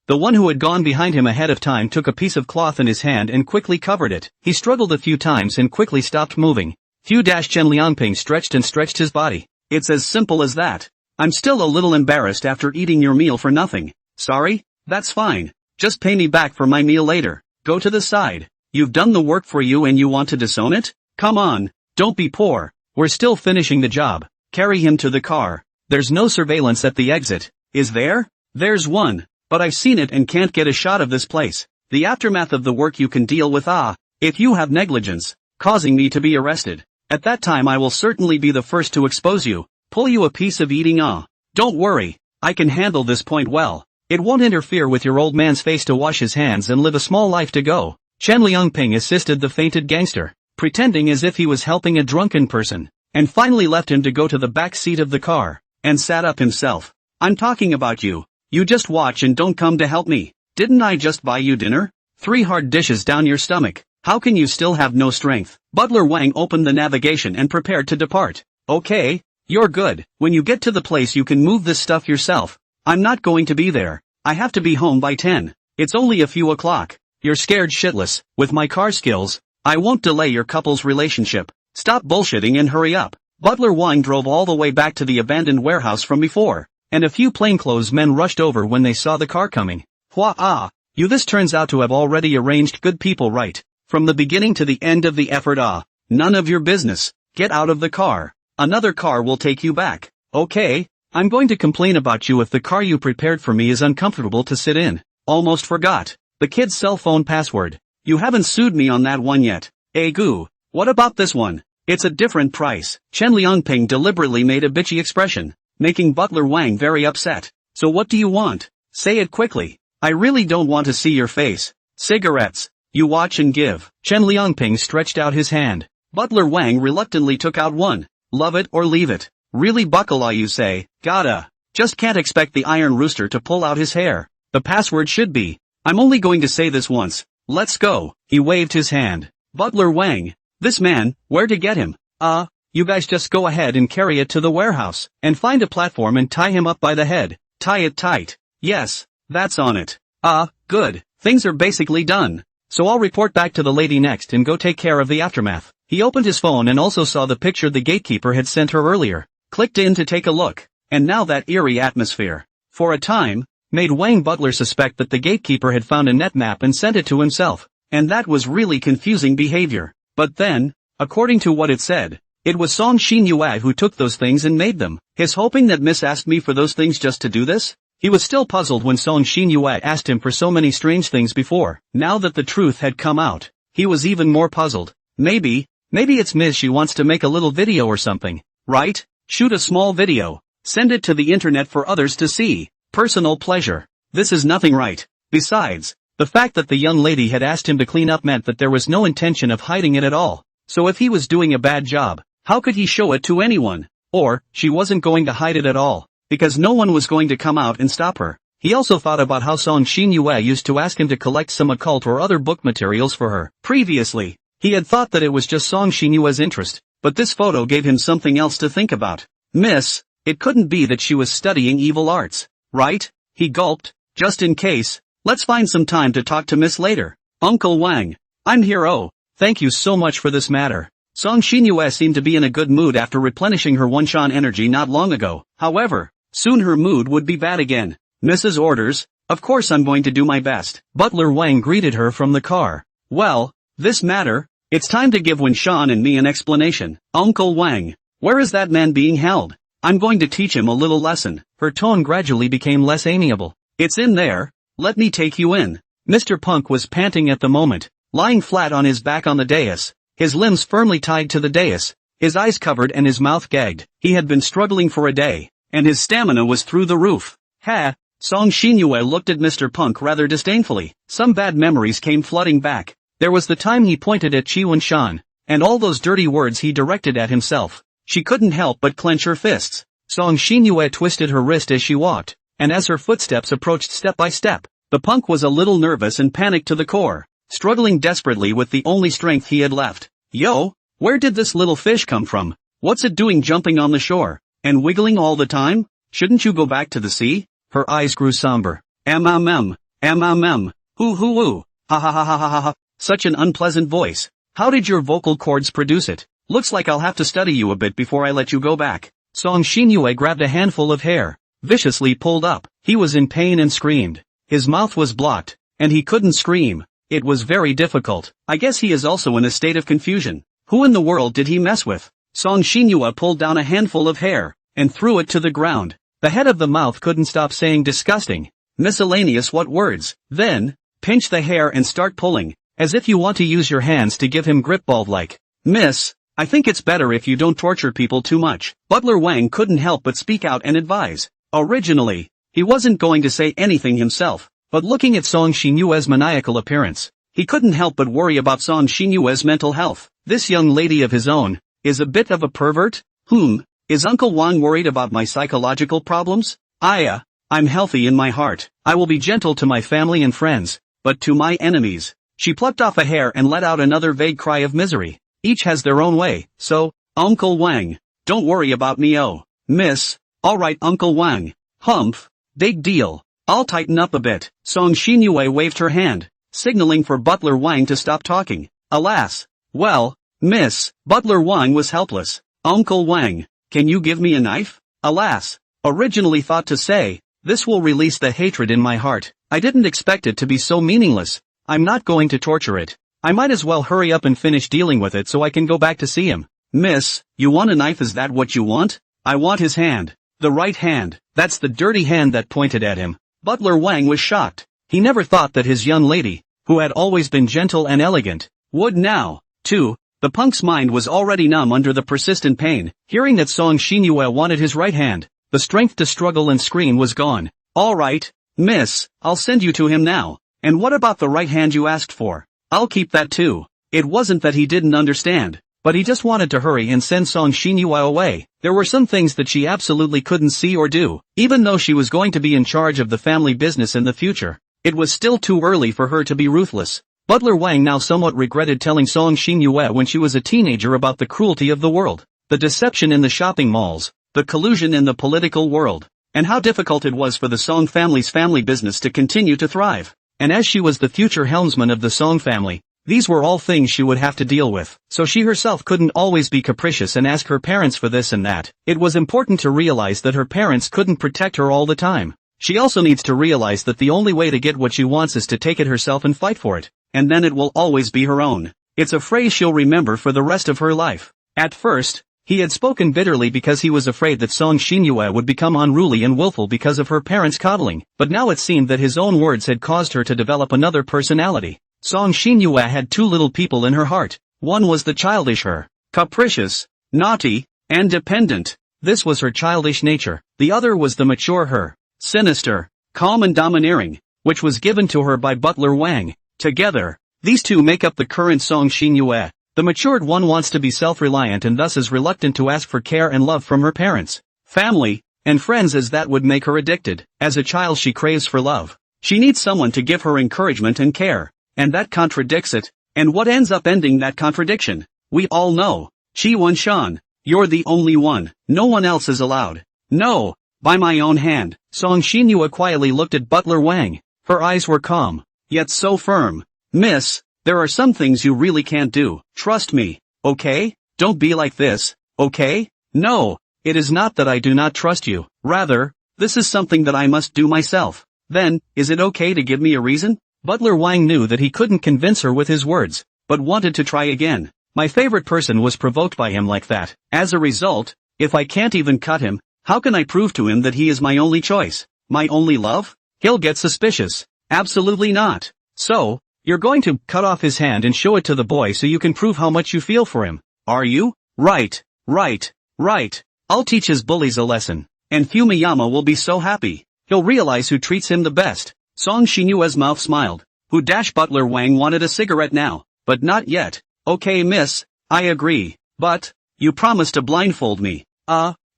The one who had gone behind him ahead of time took a piece of cloth in his hand and quickly covered it. He struggled a few times and quickly stopped moving. Chen Liangping stretched and stretched his body. It's as simple as that. I'm still a little embarrassed after eating your meal for nothing. Sorry? That's fine. Just pay me back for my meal later. Go to the side. You've done the work for you and you want to disown it? Come on, don't be poor. We're still finishing the job. Carry him to the car. There's no surveillance at the exit. Is there? There's one. But I've seen it and can't get a shot of this place. The aftermath of the work you can deal with. If you have negligence, causing me to be arrested, at that time I will certainly be the first to expose you, pull you a piece of eating. Don't worry, I can handle this point well. It won't interfere with your old man's face to wash his hands and live a small life to go. Chen Liangping assisted the fainted gangster, pretending as if he was helping a drunken person, and finally left him to go to the back seat of the car, and sat up himself. I'm talking about you. You just watch and don't come to help me. Didn't I just buy you dinner? 3 hard dishes down your stomach. How can you still have no strength? Butler Wang opened the navigation and prepared to depart. Okay, you're good. When you get to the place you can move this stuff yourself. I'm not going to be there. I have to be home by 10. It's only a few o'clock. You're scared shitless. With my car skills, I won't delay your couple's relationship. Stop bullshitting and hurry up. Butler Wang drove all the way back to the abandoned warehouse from before, and a few plainclothes men rushed over when they saw the car coming. You, this turns out to have already arranged good people right, from the beginning to the end of the effort. None of your business. get out of the car. Another car will take you back. Okay? I'm going to complain about you if the car you prepared for me is uncomfortable to sit in. Almost forgot. The kid's cell phone password. You haven't sued me on that one yet. Goo. What about this one? It's a different price. Chen Liangping deliberately made a bitchy expression, making Butler Wang very upset. So what do you want? Say it quickly. I really don't want to see your face. Cigarettes. You watch and give. Chen Liangping stretched out his hand. Butler Wang reluctantly took out one. Love it or leave it. Really buckle you say, gotta. Just can't expect the Iron Rooster to pull out his hair. The password should be, I'm only going to say this once. Let's go. He waved his hand. Butler Wang. This man, where to get him? You guys just go ahead and carry it to the warehouse, and find a platform and tie him up by the head. Tie it tight. Yes, that's on it. Good. Things are basically done. So I'll report back to the lady next and go take care of the aftermath. He opened his phone and also saw the picture the gatekeeper had sent her earlier. Clicked in to take a look. And now that eerie atmosphere. For a time, made Wang Butler suspect that the gatekeeper had found a net map and sent it to himself. And that was really confusing behavior. But then, according to what it said, it was Song Xinyue who took those things and made them. His hoping that Miss asked me for those things just to do this? He was still puzzled when Song Xinyue asked him for so many strange things before. Now that the truth had come out, he was even more puzzled. Maybe it's Miss she wants to make a little video or something, right? Shoot a small video. Send it to the internet for others to see. Personal pleasure. This is nothing right. Besides, the fact that the young lady had asked him to clean up meant that there was no intention of hiding it at all. So if he was doing a bad job, how could he show it to anyone? Or, she wasn't going to hide it at all, because no one was going to come out and stop her. He also thought about how Song Xinyue used to ask him to collect some occult or other book materials for her. Previously, he had thought that it was just Song Xinyue's interest, but this photo gave him something else to think about. Miss, it couldn't be that she was studying evil arts, right? He gulped. Just in case, let's find some time to talk to Miss later. Uncle Wang. I'm here. Oh, thank you so much for this matter. Song Xinyue seemed to be in a good mood after replenishing her Wanshan energy not long ago. However, soon her mood would be bad again. Mrs. Orders, of course I'm going to do my best. Butler Wang greeted her from the car. Well, this matter, it's time to give Wanshan and me an explanation. Uncle Wang, where is that man being held? I'm going to teach him a little lesson. Her tone gradually became less amiable. It's in there. Let me take you in. Mr. Punk was panting at the moment, lying flat on his back on the dais, his limbs firmly tied to the dais, his eyes covered and his mouth gagged. He had been struggling for a day, and his stamina was through the roof. Ha! Song Xinyue looked at Mr. Punk rather disdainfully. Some bad memories came flooding back. There was the time he pointed at Chi Wanshan, and all those dirty words he directed at himself. She couldn't help but clench her fists. Song Xinyue twisted her wrist as she walked, and as her footsteps approached step by step, the punk was a little nervous and panicked to the core, struggling desperately with the only strength he had left. Yo, where did this little fish come from? What's it doing jumping on the shore, and wiggling all the time? Shouldn't you go back to the sea? Her eyes grew somber. Hoo, ha ha ha ha ha ha. Such an unpleasant voice. How did your vocal cords produce it? Looks like I'll have to study you a bit before I let you go back. Song Xinyue grabbed a handful of hair, viciously pulled up. He was in pain and screamed. His mouth was blocked, and he couldn't scream. It was very difficult. I guess he is also in a state of confusion. Who in the world did he mess with? Song Xinyue pulled down a handful of hair, and threw it to the ground. The head of the mouth couldn't stop saying disgusting, miscellaneous what words. Then, pinch the hair and start pulling, as if you want to use your hands to give him grip ball-like. Miss, I think it's better if you don't torture people too much. Butler Wang couldn't help but speak out and advise. Originally, he wasn't going to say anything himself, but looking at Song Xinyue's maniacal appearance, he couldn't help but worry about Song Xinyue's mental health. This young lady of his own is a bit of a pervert? Is Uncle Wang worried about my psychological problems? I'm healthy in my heart. I will be gentle to my family and friends, but to my enemies. She plucked off a hair and let out another vague cry of misery. Each has their own way, so, Uncle Wang, don't worry about me. Oh, miss. Alright Uncle Wang. Humph. Big deal. I'll tighten up a bit. Song Xinyue waved her hand, signaling for Butler Wang to stop talking. Alas. Well, miss. Butler Wang was helpless. Uncle Wang, can you give me a knife? Alas. Originally thought to say, this will release the hatred in my heart. I didn't expect it to be so meaningless. I'm not going to torture it. I might as well hurry up and finish dealing with it so I can go back to see him. Miss, you want a knife? Is that what you want? I want his hand. The right hand. That's the dirty hand that pointed at him. Butler Wang was shocked. He never thought that his young lady, who had always been gentle and elegant, would now, too. The punk's mind was already numb under the persistent pain. Hearing that Song Xinyue wanted his right hand, the strength to struggle and scream was gone. All right, miss, I'll send you to him now. And what about the right hand you asked for? I'll keep that too. It wasn't that he didn't understand, but he just wanted to hurry and send Song Xinyue away. There were some things that she absolutely couldn't see or do, even though she was going to be in charge of the family business in the future. It was still too early for her to be ruthless. Butler Wang now somewhat regretted telling Song Xinyue when she was a teenager about the cruelty of the world, the deception in the shopping malls, the collusion in the political world, and how difficult it was for the Song family's family business to continue to thrive. And as she was the future helmsman of the Song family, these were all things she would have to deal with, so she herself couldn't always be capricious and ask her parents for this and that. It was important to realize that her parents couldn't protect her all the time. She also needs to realize that the only way to get what she wants is to take it herself and fight for it, and then it will always be her own. It's a phrase she'll remember for the rest of her life. At first, he had spoken bitterly because he was afraid that Song Xinyue would become unruly and willful because of her parents' coddling, but now it seemed that his own words had caused her to develop another personality. Song Xinyue had two little people in her heart. One was the childish her, capricious, naughty, and dependent. This was her childish nature. The other was the mature her, sinister, calm and domineering, which was given to her by Butler Wang. Together, these two make up the current Song Xinyue. The matured one wants to be self-reliant and thus is reluctant to ask for care and love from her parents, family, and friends, as that would make her addicted. As a child she craves for love. She needs someone to give her encouragement and care, and that contradicts it. And what ends up ending that contradiction? We all know. Chi-Wan Shan, you're the only one. No one else is allowed. No, by my own hand. Song Xinyue quietly looked at Butler Wang. Her eyes were calm, yet so firm. Miss, there are some things you really can't do. Trust me, okay? Don't be like this, okay? No, it is not that I do not trust you. Rather, this is something that I must do myself. Then, is it okay to give me a reason? Butler Wang knew that he couldn't convince her with his words, but wanted to try again. My favorite person was provoked by him like that. As a result, if I can't even cut him, how can I prove to him that he is my only choice? My only love? He'll get suspicious. Absolutely not. So, you're going to cut off his hand and show it to the boy so you can prove how much you feel for him, are you? Right. I'll teach his bullies a lesson. And Fumiyama will be so happy. He'll realize who treats him the best. Song Xinyue's mouth smiled. Who dash Butler Wang wanted a cigarette now, but not yet. Okay miss, I agree. But, you promised to blindfold me.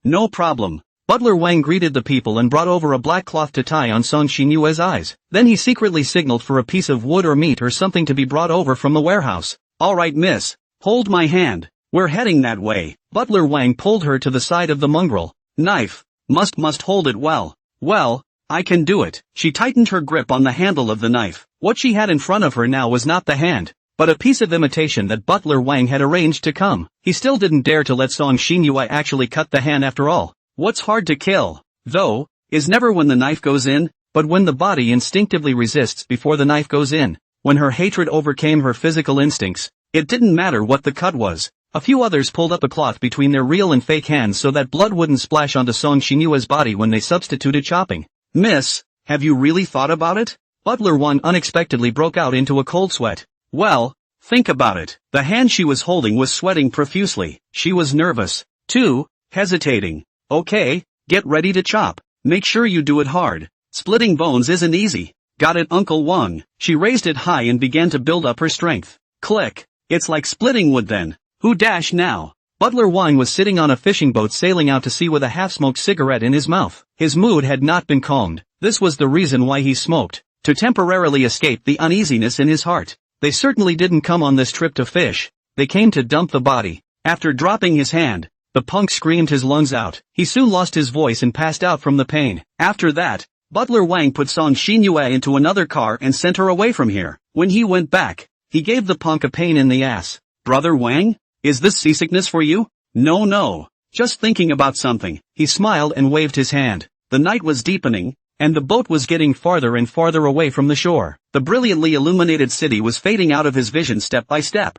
No problem. Butler Wang greeted the people and brought over a black cloth to tie on Song Xinyue's eyes. Then he secretly signaled for a piece of wood or meat or something to be brought over from the warehouse. Alright miss, hold my hand. We're heading that way. Butler Wang pulled her to the side of the mongrel. Knife. Must hold it well. Well, I can do it. She tightened her grip on the handle of the knife. What she had in front of her now was not the hand, but a piece of imitation that Butler Wang had arranged to come. He still didn't dare to let Song Xinyue actually cut the hand after all. What's hard to kill, though, is never when the knife goes in, but when the body instinctively resists before the knife goes in. When her hatred overcame her physical instincts, it didn't matter what the cut was. A few others pulled up a cloth between their real and fake hands so that blood wouldn't splash onto Song Xinyue's body when they substituted chopping. Miss, have you really thought about it? Butler Wang unexpectedly broke out into a cold sweat. Well, think about it. The hand she was holding was sweating profusely. She was nervous, too, hesitating. Okay, get ready to chop. Make sure you do it hard. Splitting bones isn't easy. Got it, Uncle Wang? She raised it high and began to build up her strength. Click. It's like splitting wood then. Who dash now? Butler Wang was sitting on a fishing boat sailing out to sea with a half-smoked cigarette in his mouth. His mood had not been calmed. This was the reason why he smoked, to temporarily escape the uneasiness in his heart. They certainly didn't come on this trip to fish. They came to dump the body. After dropping his hand, the punk screamed his lungs out. He soon lost his voice and passed out from the pain. After that, Butler Wang put Song Xinyue into another car and sent her away from here. When he went back, he gave the punk a pain in the ass. Brother Wang? Is this seasickness for you? No. Just thinking about something. He smiled and waved his hand. The night was deepening, and the boat was getting farther and farther away from the shore. The brilliantly illuminated city was fading out of his vision step by step,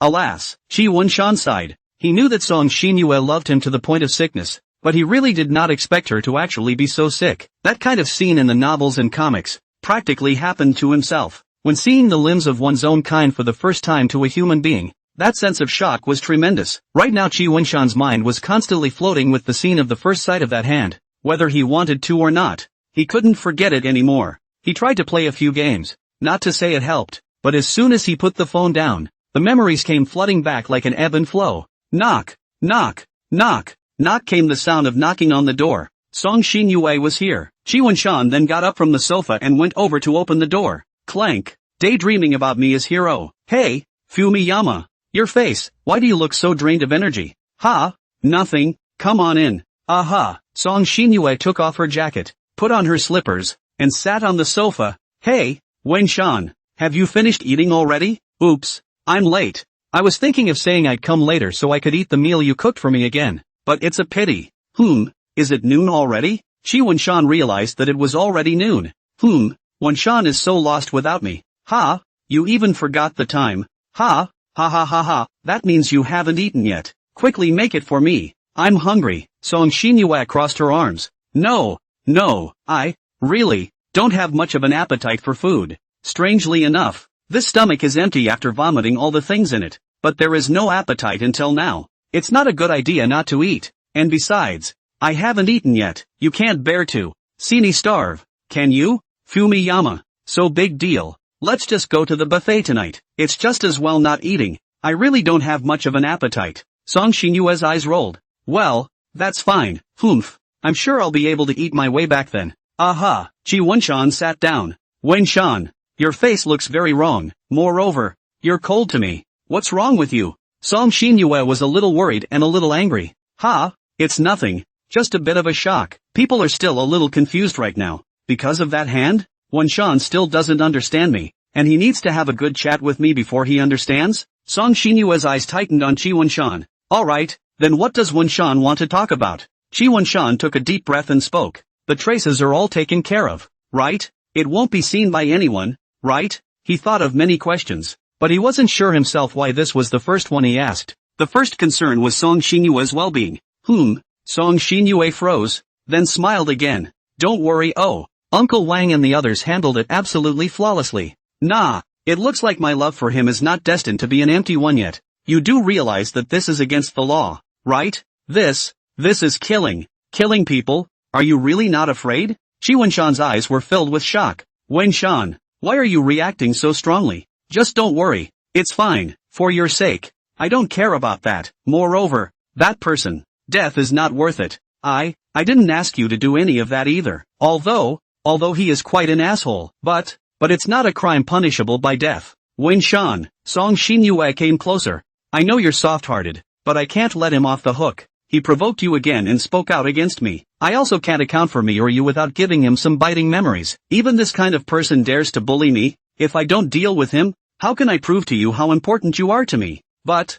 Alas, Chi Wunshan sighed. He knew that Song Xinyue loved him to the point of sickness, but he really did not expect her to actually be so sick. That kind of scene in the novels and comics practically happened to himself. When seeing the limbs of one's own kind for the first time to a human being, that sense of shock was tremendous. Right now Chi Wunshan's mind was constantly floating with the scene of the first sight of that hand. Whether he wanted to or not, he couldn't forget it anymore. He tried to play a few games, not to say it helped, but as soon as he put the phone down, the memories came flooding back like an ebb and flow. Knock, knock, knock, knock came the sound of knocking on the door. Song Xinyue was here. Chi Wunshan then got up from the sofa and went over to open the door. Clank. Daydreaming about me is hero. Hey, Fumiyama. Your face, why do you look so drained of energy? Ha? Nothing, come on in. Aha. Song Xinyue took off her jacket, put on her slippers, and sat on the sofa. Hey, Wunshan, have you finished eating already? Oops, I'm late. I was thinking of saying I'd come later so I could eat the meal you cooked for me again, but it's a pity. Is it noon already? Chi Wunshan realized that it was already noon. Wunshan is so lost without me. Ha, you even forgot the time. Ha. Ha ha ha ha, that means you haven't eaten yet. Quickly make it for me. I'm hungry. Song Xinyue crossed her arms. No, I, really, don't have much of an appetite for food. Strangely enough, this stomach is empty after vomiting all the things in it, but there is no appetite until now. It's not a good idea not to eat, and besides, I haven't eaten yet. You can't bear to see me starve, can you? Fumiyama, so big deal. Let's just go to the buffet tonight. It's just as well not eating. I really don't have much of an appetite. Song Xinyue's eyes rolled. Well, that's fine. I'm sure I'll be able to eat my way back then. Aha. Chi Wunshan sat down. Wunshan, your face looks very wrong. Moreover, you're cold to me. What's wrong with you? Song Xinyue was a little worried and a little angry. Ha, it's nothing. Just a bit of a shock. People are still a little confused right now. Because of that hand? Wunshan still doesn't understand me, and he needs to have a good chat with me before he understands? Song Xinyue's eyes tightened on Chi Wunshan. Alright, then what does Wunshan want to talk about? Chi Wunshan took a deep breath and spoke. The traces are all taken care of, right? It won't be seen by anyone, right? He thought of many questions, but he wasn't sure himself why this was the first one he asked. The first concern was Song Xinyue's well-being. Song Xinyue froze, then smiled again. Don't worry, Uncle Wang and the others handled it absolutely flawlessly. Nah, it looks like my love for him is not destined to be an empty one yet. You do realize that this is against the law, right? This is killing people. Are you really not afraid? Chi Wunshan's eyes were filled with shock. Wunshan, why are you reacting so strongly? Just don't worry. It's fine, for your sake. I don't care about that. Moreover, that person, death is not worth it. I didn't ask you to do any of that either. Although he is quite an asshole, but it's not a crime punishable by death. Wunshan, Song Xinyue came closer. I know you're soft-hearted, but I can't let him off the hook. He provoked you again and spoke out against me. I also can't account for me or you without giving him some biting memories. Even this kind of person dares to bully me. If I don't deal with him, how can I prove to you how important you are to me? But,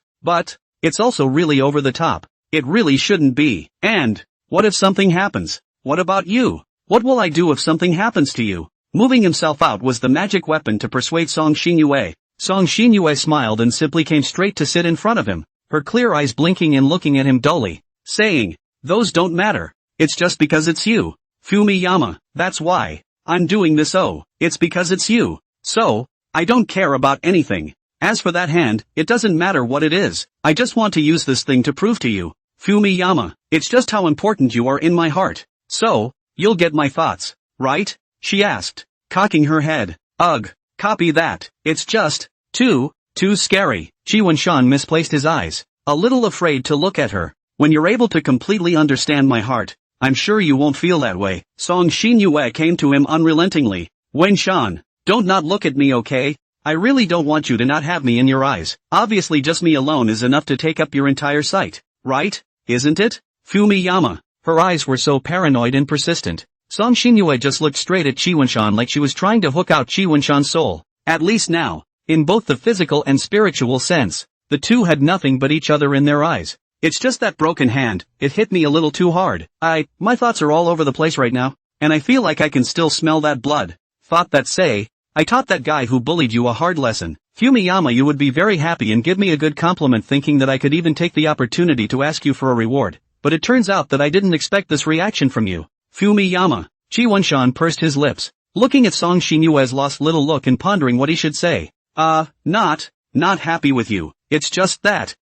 it's also really over the top. It really shouldn't be. And, what if something happens? What about you? What will I do if something happens to you? Moving himself out was the magic weapon to persuade Song Xinyue. Song Xinyue smiled and simply came straight to sit in front of him, her clear eyes blinking and looking at him dully, saying, those don't matter. It's just because it's you. Fumiyama, that's why. I'm doing this it's because it's you. So, I don't care about anything. As for that hand, it doesn't matter what it is. I just want to use this thing to prove to you. Fumiyama, it's just how important you are in my heart. So, you'll get my thoughts, right? She asked, cocking her head. Ugh, copy that. It's just, too scary. Chi Wunshan misplaced his eyes, a little afraid to look at her. When you're able to completely understand my heart, I'm sure you won't feel that way. Song Xinyue came to him unrelentingly. Wunshan, don't not look at me, okay? I really don't want you to not have me in your eyes. Obviously just me alone is enough to take up your entire sight, right? Isn't it? Fumiyama. Her eyes were so paranoid and persistent. Song Xinyue just looked straight at Chi Wunshan like she was trying to hook out Chi Wunshan's soul. At least now, in both the physical and spiritual sense, the two had nothing but each other in their eyes. It's just that broken hand, it hit me a little too hard. My thoughts are all over the place right now, and I feel like I can still smell that blood. Thought that say, I taught that guy who bullied you a hard lesson. Fumiyama, you would be very happy and give me a good compliment, thinking that I could even take the opportunity to ask you for a reward, but it turns out that I didn't expect this reaction from you. Fumiyama. Chi Wunshan pursed his lips, looking at Song Xinyue's lost little look and pondering what he should say. Not happy with you. It's just that.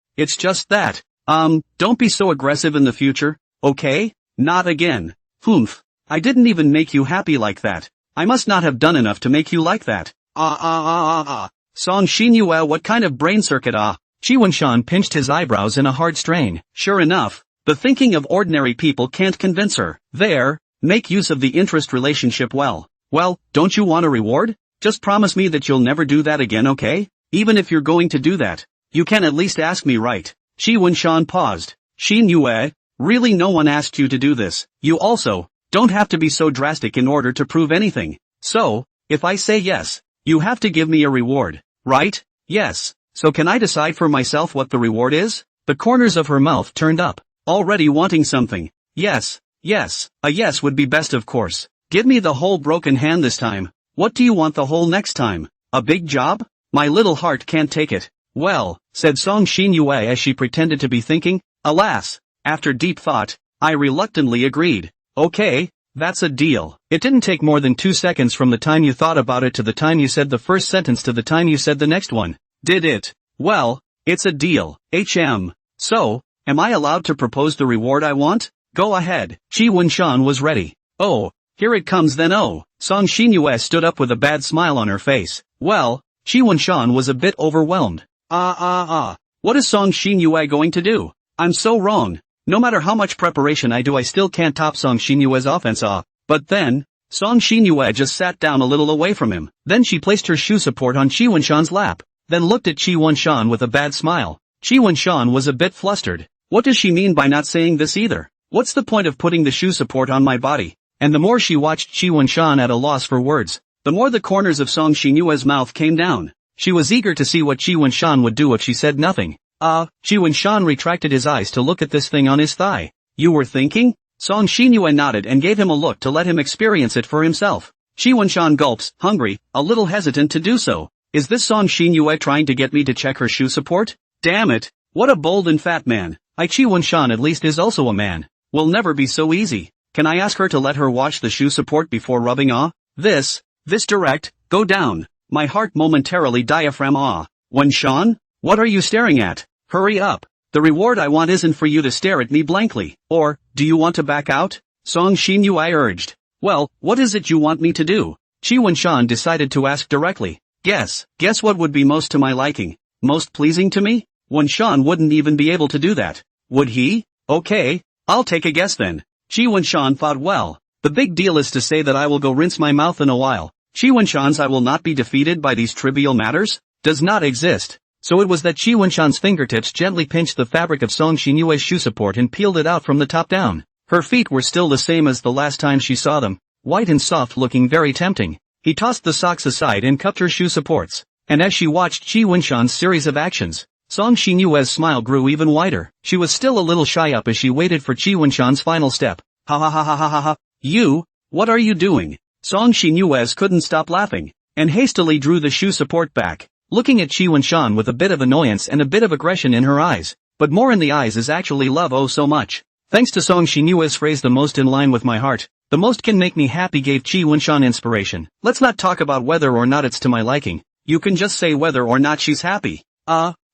Don't be so aggressive in the future, okay? Not again. Humph. I didn't even make you happy like that. I must not have done enough to make you like that. Song Xinyue, what kind of brain circuit? Chi Wunshan pinched his eyebrows in a hard strain. Sure enough, the thinking of ordinary people can't convince her. There, make use of the interest relationship well. Well, don't you want a reward? Just promise me that you'll never do that again, okay? Even if you're going to do that, you can at least ask me, right? Chi Wunshan paused. Xinyue, really no one asked you to do this. You also don't have to be so drastic in order to prove anything. So, if I say yes, you have to give me a reward, right? Yes. So can I decide for myself what the reward is? The corners of her mouth turned up, already wanting something. Yes. A yes would be best, of course. Give me the whole broken hand this time. What do you want the whole next time? A big job? My little heart can't take it. Well, said Song Xinyue as she pretended to be thinking. Alas, after deep thought, I reluctantly agreed. Okay, that's a deal. It didn't take more than 2 seconds from the time you thought about it to the time you said the first sentence to the time you said the next one. Did it? Well, it's a deal. So, am I allowed to propose the reward I want? Go ahead. Chi Wunshan was ready. Oh, here it comes then. Oh, Song Xinyue stood up with a bad smile on her face. Well, Chi Wunshan was a bit overwhelmed. What is Song Xinyue going to do? I'm so wrong. No matter how much preparation I do, I still can't top Song Xinyue's offense. But then, Song Xinyue just sat down a little away from him. Then she placed her shoe support on Chi Wunshan's lap, then looked at Chi Wunshan with a bad smile. Chi Wunshan was a bit flustered. What does she mean by not saying this either? What's the point of putting the shoe support on my body? And the more she watched Chi Wunshan at a loss for words, the more the corners of Song Xinyue's mouth came down. She was eager to see what Chi Wunshan would do if she said nothing. Chi Wunshan retracted his eyes to look at this thing on his thigh. You were thinking? Song Xinyue nodded and gave him a look to let him experience it for himself. Chi Wunshan gulps, hungry, a little hesitant to do so. Is this Song Xinyue trying to get me to check her shoe support? Damn it! What a bold and fat man. Chi Wunshan at least is also a man. Will never be so easy. Can I ask her to let her watch the shoe support before rubbing? This direct, go down. My heart momentarily diaphragm. Wunshan? What are you staring at? Hurry up. The reward I want isn't for you to stare at me blankly. Or, do you want to back out? Song Xinyue urged. Well, what is it you want me to do? Chi Wunshan decided to ask directly. Guess what would be most to my liking? Most pleasing to me? Wunshan wouldn't even be able to do that. Would he? Okay, I'll take a guess then. Chi Wunshan thought, well, the big deal is to say that I will go rinse my mouth in a while. Chi Wunshan's I will not be defeated by these trivial matters does not exist. So it was that Chi Wunshan's fingertips gently pinched the fabric of Song Xinyue's shoe support and peeled it out from the top down. Her feet were still the same as the last time she saw them, white and soft, looking very tempting. He tossed the socks aside and cupped her shoe supports, and as she watched Chi Wunshan's series of actions, Song Xinyue's smile grew even wider. She was still a little shy up as she waited for Chi Wunshan's final step. Ha. You? What are you doing? Song Xinyue couldn't stop laughing, and hastily drew the shoe support back, looking at Chi Wunshan with a bit of annoyance and a bit of aggression in her eyes. But more in the eyes is actually love, oh so much. Thanks to Song Xinyue's phrase, the most in line with my heart, the most can make me happy, gave Chi Wunshan inspiration. Let's not talk about whether or not it's to my liking. You can just say whether or not she's happy.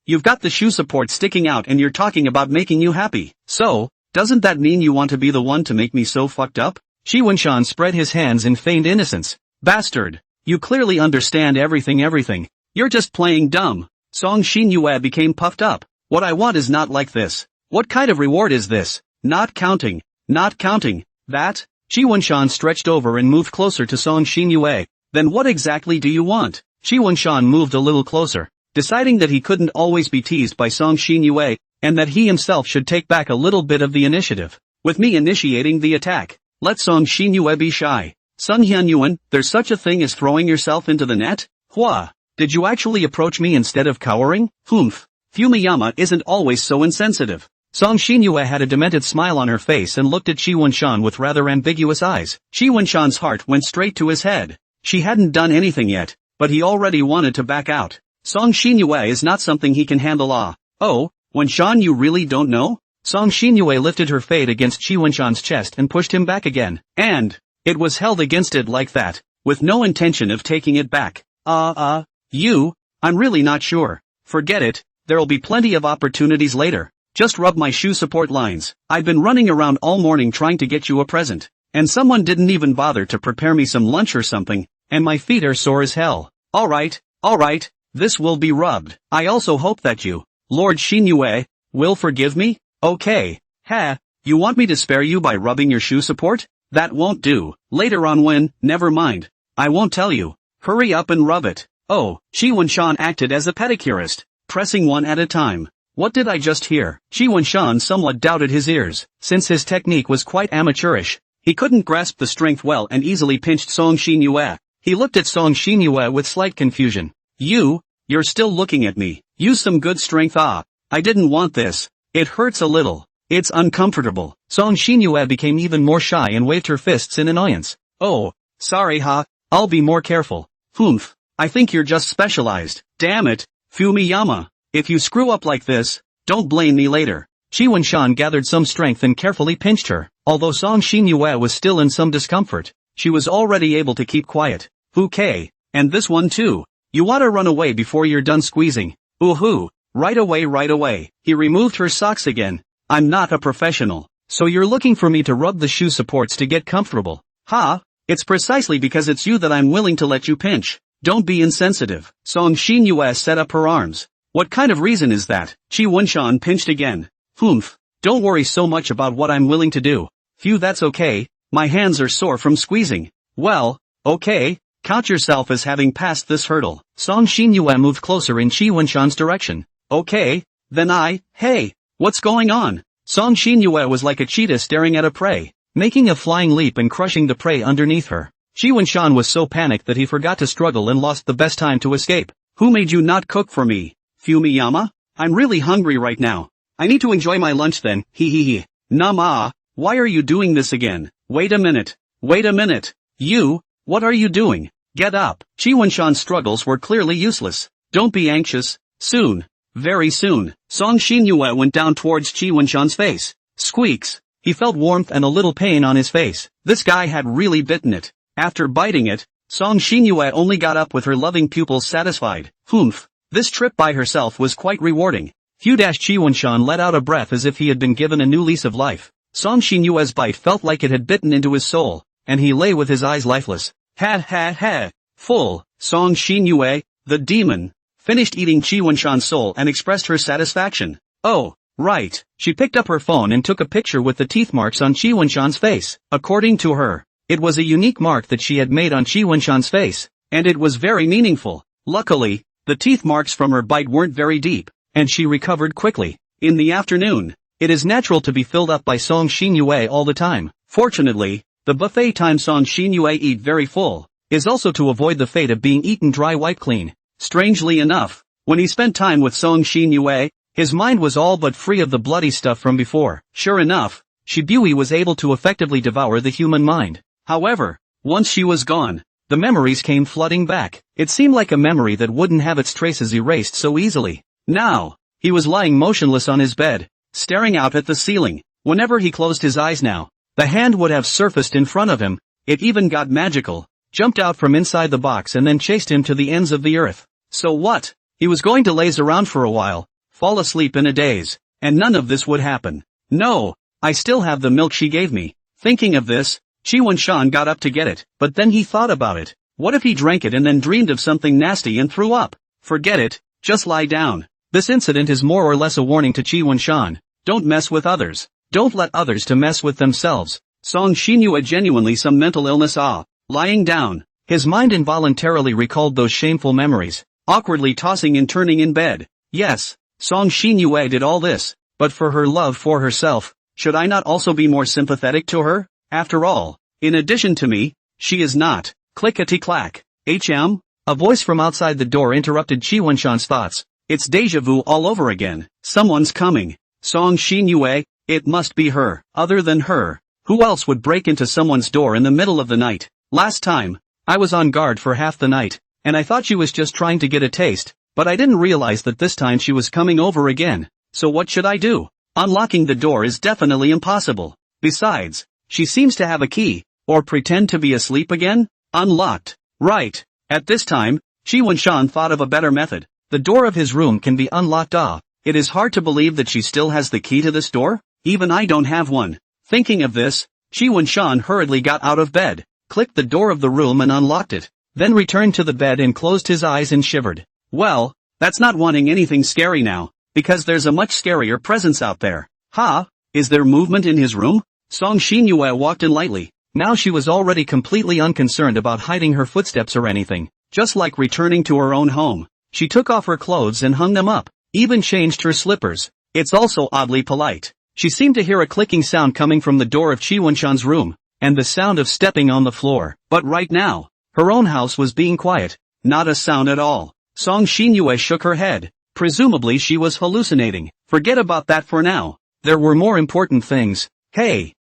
You've got the shoe support sticking out and you're talking about making you happy. So, doesn't that mean you want to be the one to make me so fucked up? Chi Wunshan spread his hands in feigned innocence. Bastard. You clearly understand everything. You're just playing dumb. Song Xinyue became puffed up. What I want is not like this. What kind of reward is this? Not counting. That? Chi Wunshan stretched over and moved closer to Song Xinyue. Then what exactly do you want? Chi Wunshan moved a little closer, deciding that he couldn't always be teased by Song Xinyue, and that he himself should take back a little bit of the initiative. With me initiating the attack. Let Song Xinyue be shy. Sung Hyunyuan, there's such a thing as throwing yourself into the net? Hua! Did you actually approach me instead of cowering? Humph. Fumiyama isn't always so insensitive. Song Xinyue had a demented smile on her face and looked at Chi Wunshan with rather ambiguous eyes. Chi Wunshan's heart went straight to his head. She hadn't done anything yet, but he already wanted to back out. Song Xinyue is not something he can handle. Oh, Wenshan, you really don't know? Song Xinyue lifted her fade against Qi Wenshan's chest and pushed him back again. And it was held against it like that, with no intention of taking it back. I'm really not sure. Forget it, there'll be plenty of opportunities later. Just rub my shoe support lines. I've been running around all morning trying to get you a present. And someone didn't even bother to prepare me some lunch or something, and my feet are sore as hell. Alright, this will be rubbed. I also hope that you, Lord Xinyue, will forgive me? Okay. You want me to spare you by rubbing your shoe support? That won't do. Later on when, never mind. I won't tell you. Hurry up and rub it. Oh, Qi Wenshan acted as a pedicurist, pressing one at a time. What did I just hear? Qi Wenshan somewhat doubted his ears, since his technique was quite amateurish. He couldn't grasp the strength well and easily pinched Song Xinyue. He looked at Song Xinyue with slight confusion. You're still looking at me. Use some good strength. I didn't want this. It hurts a little. It's uncomfortable. Song Xinyue became even more shy and waved her fists in annoyance. Oh, sorry I'll be more careful. Humph. I think you're just specialized. Damn it, Fumiyama. If you screw up like this, don't blame me later. Qi Wenshan gathered some strength and carefully pinched her. Although Song Xinyue was still in some discomfort, she was already able to keep quiet. Okay, and this one too. You oughta run away before you're done squeezing. Ooh-hoo, right away. He removed her socks again. I'm not a professional, so you're looking for me to rub the shoe supports to get comfortable. It's precisely because it's you that I'm willing to let you pinch. Don't be insensitive. Song Xinyue set up her arms. What kind of reason is that? Qi Wenshan pinched again. Humph. Don't worry so much about what I'm willing to do. Phew, that's okay. My hands are sore from squeezing. Well, okay. Count yourself as having passed this hurdle. Song Xinyue moved closer in Qi Wenshan's direction. Okay, then hey, what's going on? Song Xinyue was like a cheetah staring at a prey, making a flying leap and crushing the prey underneath her. Qi Wenshan was so panicked that he forgot to struggle and lost the best time to escape. Who made you not cook for me? Fumiyama? I'm really hungry right now. I need to enjoy my lunch then. Nama, why are you doing this again? Wait a minute. You, what are you doing? Get up. Qi Wenshan's struggles were clearly useless. Don't be anxious. Soon. Very soon. Song Xinyue went down towards Qi Wenshan's face. Squeaks. He felt warmth and a little pain on his face. This guy had really bitten it. After biting it, Song Xinyue only got up with her loving pupils satisfied. Humph. This trip by herself was quite rewarding. Qi Wenshan let out a breath as if he had been given a new lease of life. Song Xinyue's bite felt like it had bitten into his soul, and he lay with his eyes lifeless. Full. Song Xinyue, the demon, finished eating Qi Wenshan's soul and expressed her satisfaction. Oh, right. She picked up her phone and took a picture with the teeth marks on Qi Wenshan's face. According to her, it was a unique mark that she had made on Qi Wenshan's face, and it was very meaningful. Luckily, the teeth marks from her bite weren't very deep, and she recovered quickly. In the afternoon, it is natural to be filled up by Song Xinyue all the time. Fortunately, the buffet time Song Xinyue eat very full, is also to avoid the fate of being eaten dry wipe clean. Strangely enough, when he spent time with Song Xinyue, his mind was all but free of the bloody stuff from before. Sure enough, Shibui was able to effectively devour the human mind. However, once she was gone, the memories came flooding back. It seemed like a memory that wouldn't have its traces erased so easily. Now, he was lying motionless on his bed, staring out at the ceiling. Whenever he closed his eyes now, the hand would have surfaced in front of him. It even got magical, jumped out from inside the box and then chased him to the ends of the earth. So what? He was going to laze around for a while, fall asleep in a daze, and none of this would happen. No, I still have the milk she gave me. Thinking of this, Qi Wenshan got up to get it, but then he thought about it. What if he drank it and then dreamed of something nasty and threw up? Forget it, just lie down. This incident is more or less a warning to Qi Wenshan. Don't mess with others. Don't let others to mess with themselves. Song Xinyue genuinely some mental illness. Lying down, his mind involuntarily recalled those shameful memories, awkwardly tossing and turning in bed. Yes, Song Xinyue did all this, but for her love for herself. Should I not also be more sympathetic to her? After all, in addition to me, she is not. Clickety-clack. A voice from outside the door interrupted Qi Wenshan's thoughts. It's déjà vu all over again. Someone's coming. Song Xinyue, it must be her. Other than her, who else would break into someone's door in the middle of the night? Last time, I was on guard for half the night, and I thought she was just trying to get a taste, but I didn't realize that this time she was coming over again. So what should I do? Unlocking the door is definitely impossible. Besides, she seems to have a key, or pretend to be asleep again? Unlocked. Right. At this time, Chi Wunshan thought of a better method. The door of his room can be unlocked. It is hard to believe that she still has the key to this door? Even I don't have one. Thinking of this, Chi Wunshan hurriedly got out of bed, clicked the door of the room and unlocked it, then returned to the bed and closed his eyes and shivered. Well, that's not wanting anything scary now, because there's a much scarier presence out there. Is there movement in his room? Song Xinyue walked in lightly. Now she was already completely unconcerned about hiding her footsteps or anything, just like returning to her own home. She took off her clothes and hung them up, even changed her slippers. It's also oddly polite. She seemed to hear a clicking sound coming from the door of Chi Wunshan's room, and the sound of stepping on the floor. But right now, her own house was being quiet. Not a sound at all. Song Xinyue shook her head. Presumably she was hallucinating. Forget about that for now. There were more important things. Hey,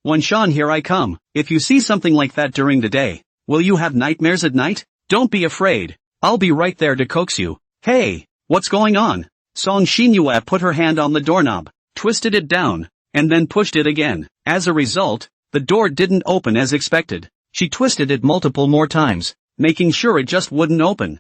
Wunshan, here I come. If you see something like that during the day, will you have nightmares at night? Don't be afraid. I'll be right there to coax you. Hey, what's going on? Song Xinyue put her hand on the doorknob, twisted it down, and then pushed it again. As a result, the door didn't open as expected. She twisted it multiple more times, making sure it just wouldn't open.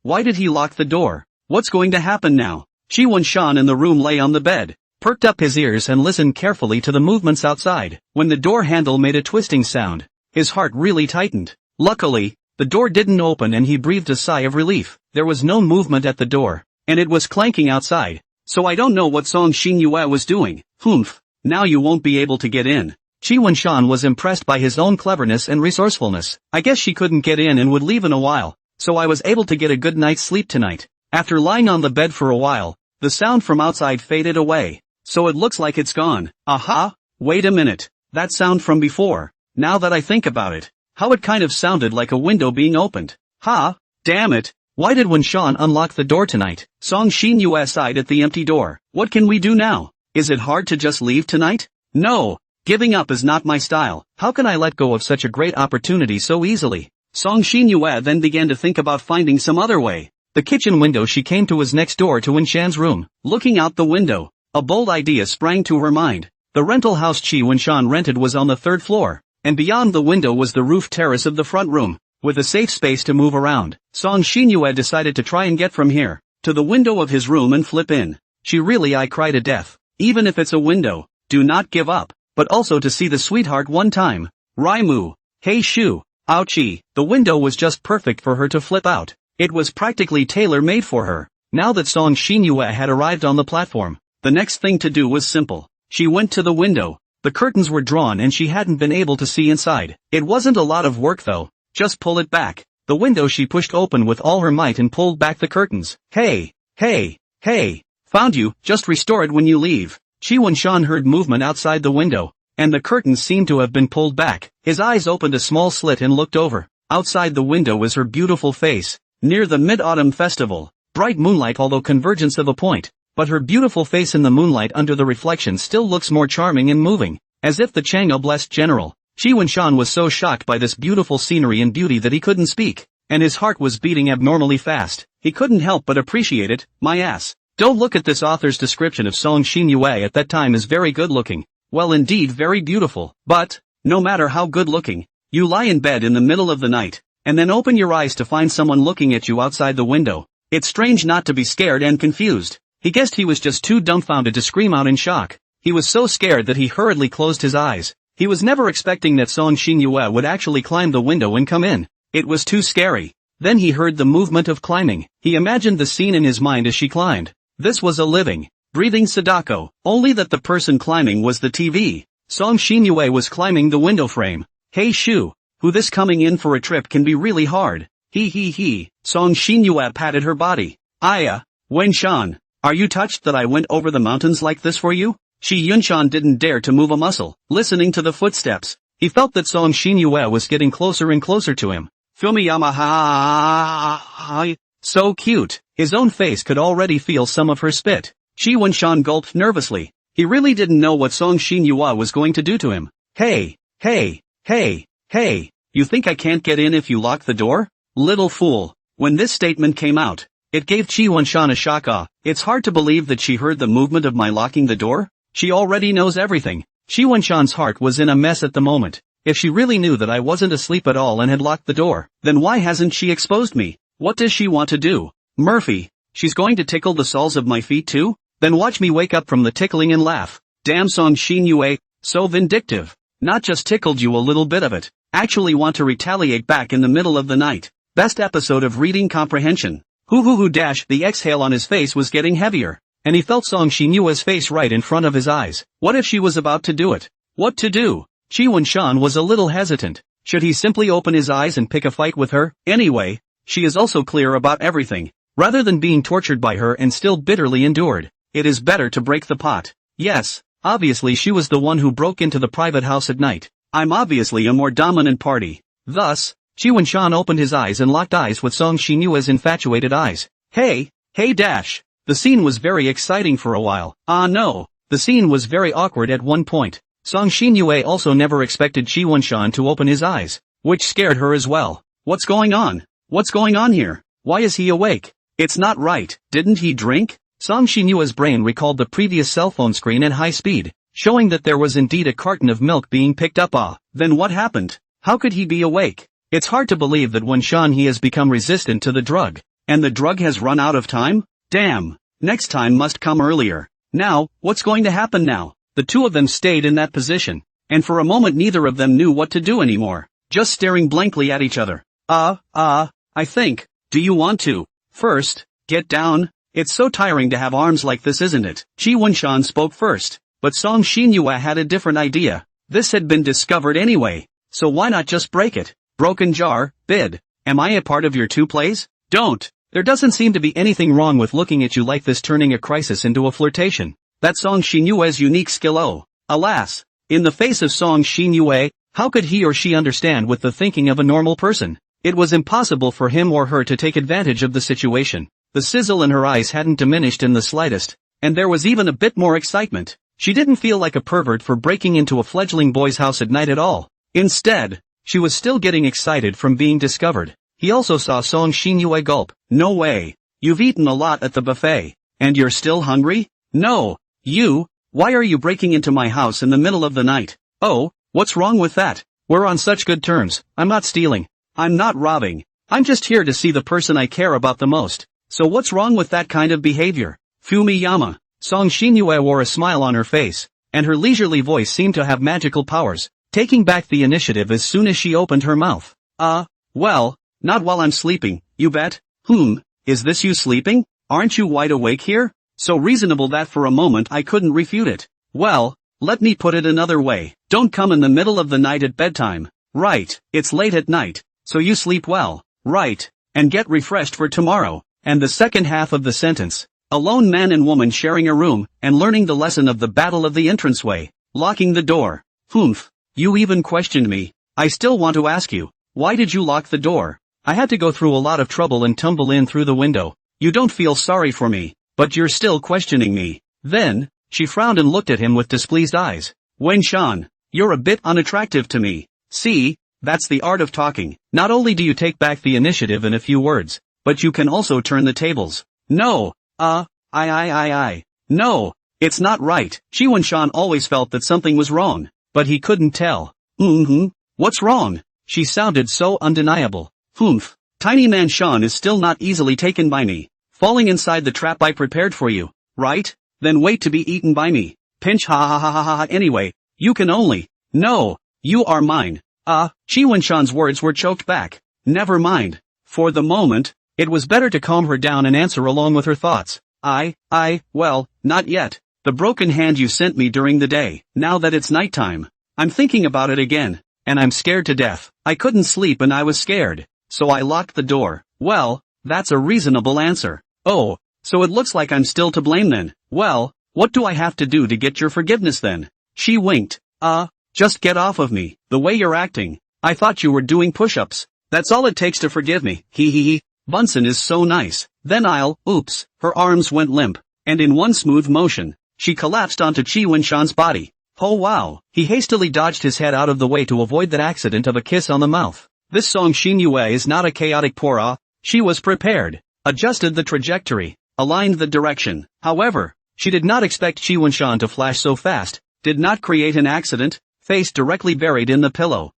Why did he lock the door? What's going to happen now? Chi Wunshan in the room lay on the bed, perked up his ears and listened carefully to the movements outside. When the door handle made a twisting sound, his heart really tightened. Luckily, the door didn't open and he breathed a sigh of relief. There was no movement at the door, and it was clanking outside. So I don't know what Song Xinyue was doing. Now you won't be able to get in. Chi Wunshan was impressed by his own cleverness and resourcefulness. I guess she couldn't get in and would leave in a while, so I was able to get a good night's sleep tonight. After lying on the bed for a while, the sound from outside faded away. So it looks like it's gone. Wait a minute. That sound from before. Now that I think about it, how it kind of sounded like a window being opened. Damn it. Why did Wunshan unlock the door tonight? Song Xinyue sighed at the empty door. What can we do now? Is it hard to just leave tonight? No. Giving up is not my style. How can I let go of such a great opportunity so easily? Song Xinyue then began to think about finding some other way. The kitchen window she came to was next door to Wunshan's room. Looking out the window, a bold idea sprang to her mind. The rental house Chi Wunshan rented was on the 3rd floor, and beyond the window was the roof terrace of the front room, with a safe space to move around. Song Xinyue decided to try and get from here to the window of his room and flip in. I cry to death. Even if it's a window, do not give up, but also to see the sweetheart one time. Raimu. Hey shoo. Ouchie. The window was just perfect for her to flip out. It was practically tailor-made for her. Now that Song Xinyue had arrived on the platform, the next thing to do was simple. She went to the window. The curtains were drawn and she hadn't been able to see inside. It wasn't a lot of work though. Just pull it back. The window she pushed open with all her might and pulled back the curtains. Hey. Found you, just restore it when you leave. Chi Wunshan heard movement outside the window, and the curtains seemed to have been pulled back. His eyes opened a small slit and looked over. Outside the window was her beautiful face. Near the Mid-Autumn Festival, bright moonlight although convergence of a point, but her beautiful face in the moonlight under the reflection still looks more charming and moving, as if the Chang'e blessed general. Chi Wunshan was so shocked by this beautiful scenery and beauty that he couldn't speak, and his heart was beating abnormally fast. He couldn't help but appreciate it. My ass. Don't look at this author's description of Song Xinyue at that time as very good looking. Well, indeed very beautiful. But, no matter how good looking, you lie in bed in the middle of the night, and then open your eyes to find someone looking at you outside the window. It's strange not to be scared and confused. He guessed he was just too dumbfounded to scream out in shock. He was so scared that he hurriedly closed his eyes. He was never expecting that Song Xinyue would actually climb the window and come in. It was too scary. Then he heard the movement of climbing. He imagined the scene in his mind as she climbed. This was a living, breathing Sadako, only that the person climbing was the TV. Song Xinyue was climbing the window frame. Hey shoo. Who this coming in for a trip can be really hard. He. Song Xinyue patted her body. Aya, Wunshan, are you touched that I went over the mountains like this for you? Chi Yunshan didn't dare to move a muscle, listening to the footsteps. He felt that Song Xinyue was getting closer and closer to him. Fumiyama so cute. His own face could already feel some of her spit. Chi Wunshan gulped nervously. He really didn't know what Song Xinyue was going to do to him. Hey, you think I can't get in if you lock the door? Little fool. When this statement came out, it gave Chi Wanshan a shock. It's hard to believe that she heard the movement of my locking the door? She already knows everything. Chi Wanshan's heart was in a mess at the moment. If she really knew that I wasn't asleep at all and had locked the door, then why hasn't she exposed me? What does she want to do? Murphy, she's going to tickle the soles of my feet too? Then watch me wake up from the tickling and laugh. Damn Song Shin Yue, so vindictive. Not just tickled you a little bit of it, actually want to retaliate back in the middle of the night. Best episode of reading comprehension. The exhale on his face was getting heavier, and he felt Song Shin Yue's face right in front of his eyes. What if she was about to do it? What to do? Chi Wanshan was a little hesitant. Should he simply open his eyes and pick a fight with her? Anyway, she is also clear about everything. Rather than being tortured by her and still bitterly endured, it is better to break the pot. Yes, obviously she was the one who broke into the private house at night. I'm obviously a more dominant party. Thus, Chi Wanshan opened his eyes and locked eyes with Song Shin Yue's infatuated eyes. Hey dash. The scene was very exciting for a while. No, the scene was very awkward at one point. Song Shin Yue also never expected Chi Wanshan to open his eyes, which scared her as well. What's going on? What's going on here? Why is he awake? It's not right. Didn't he drink? Song Shin Yue's brain recalled the previous cell phone screen at high speed, showing that there was indeed a carton of milk being picked up. Then what happened? How could he be awake? It's hard to believe that Wanshan he has become resistant to the drug, and the drug has run out of time? Damn. Next time must come earlier. Now, what's going to happen now? The two of them stayed in that position, and for a moment neither of them knew what to do anymore, just staring blankly at each other. I think, do you want to, first, get down? It's so tiring to have arms like this, isn't it? Chi Wanshan spoke first, but Song Shin Yue had a different idea. This had been discovered anyway, so why not just break it? Broken jar, bid. Am I a part of your two plays? Don't. There doesn't seem to be anything wrong with looking at you like this, turning a crisis into a flirtation. That's Song Shin Yue's unique skill. Alas, in the face of Song Shin Yue, how could he or she understand with the thinking of a normal person? It was impossible for him or her to take advantage of the situation. The sizzle in her eyes hadn't diminished in the slightest, and there was even a bit more excitement. She didn't feel like a pervert for breaking into a fledgling boy's house at night at all. Instead, she was still getting excited from being discovered. He also saw Song Shin Yue gulp. No way. You've eaten a lot at the buffet. And you're still hungry? No. Why are you breaking into my house in the middle of the night? Oh, what's wrong with that? We're on such good terms. I'm not stealing. I'm not robbing. I'm just here to see the person I care about the most. So what's wrong with that kind of behavior? Fumiyama. Song Shin Yue wore a smile on her face, and her leisurely voice seemed to have magical powers, taking back the initiative as soon as she opened her mouth. Well, not while I'm sleeping, you bet. Is this you sleeping? Aren't you wide awake here? So reasonable that for a moment I couldn't refute it. Well, let me put it another way. Don't come in the middle of the night at bedtime. Right, it's late at night, so you sleep well. Right, and get refreshed for tomorrow. And the second half of the sentence. A lone man and woman sharing a room, and learning the lesson of the battle of the entranceway. Locking the door. You even questioned me. I still want to ask you, why did you lock the door? I had to go through a lot of trouble and tumble in through the window. You don't feel sorry for me, but you're still questioning me. Then, she frowned and looked at him with displeased eyes. Wanshan, you're a bit unattractive to me. See, that's the art of talking. Not only do you take back the initiative in a few words, but you can also turn the tables. No, no, it's not right. Chi Wanshan always felt that something was wrong, but he couldn't tell. What's wrong? She sounded so undeniable. Tiny man Shan is still not easily taken by me. Falling inside the trap I prepared for you, right? Then wait to be eaten by me. Pinch ha. Anyway, you can only. No, you are mine. Chi Wanshan's words were choked back. Never mind. For the moment, it was better to calm her down and answer along with her thoughts. Well, not yet. The broken hand you sent me during the day. Now that it's nighttime, I'm thinking about it again, and I'm scared to death. I couldn't sleep and I was scared, so I locked the door. Well, that's a reasonable answer. Oh, so it looks like I'm still to blame then. Well, what do I have to do to get your forgiveness then? She winked. Just get off of me. The way you're acting. I thought you were doing push-ups. That's all it takes to forgive me. Hee. Bunsen is so nice. Then oops. Her arms went limp, and in one smooth motion, she collapsed onto Chi Wanshan's body. Oh wow. He hastily dodged his head out of the way to avoid that accident of a kiss on the mouth. This Song Shin Yue is not a chaotic pora, She was prepared, adjusted the trajectory, aligned the direction. However, she did not expect Chi Wunshan to flash so fast, did not create an accident, face directly buried in the pillow.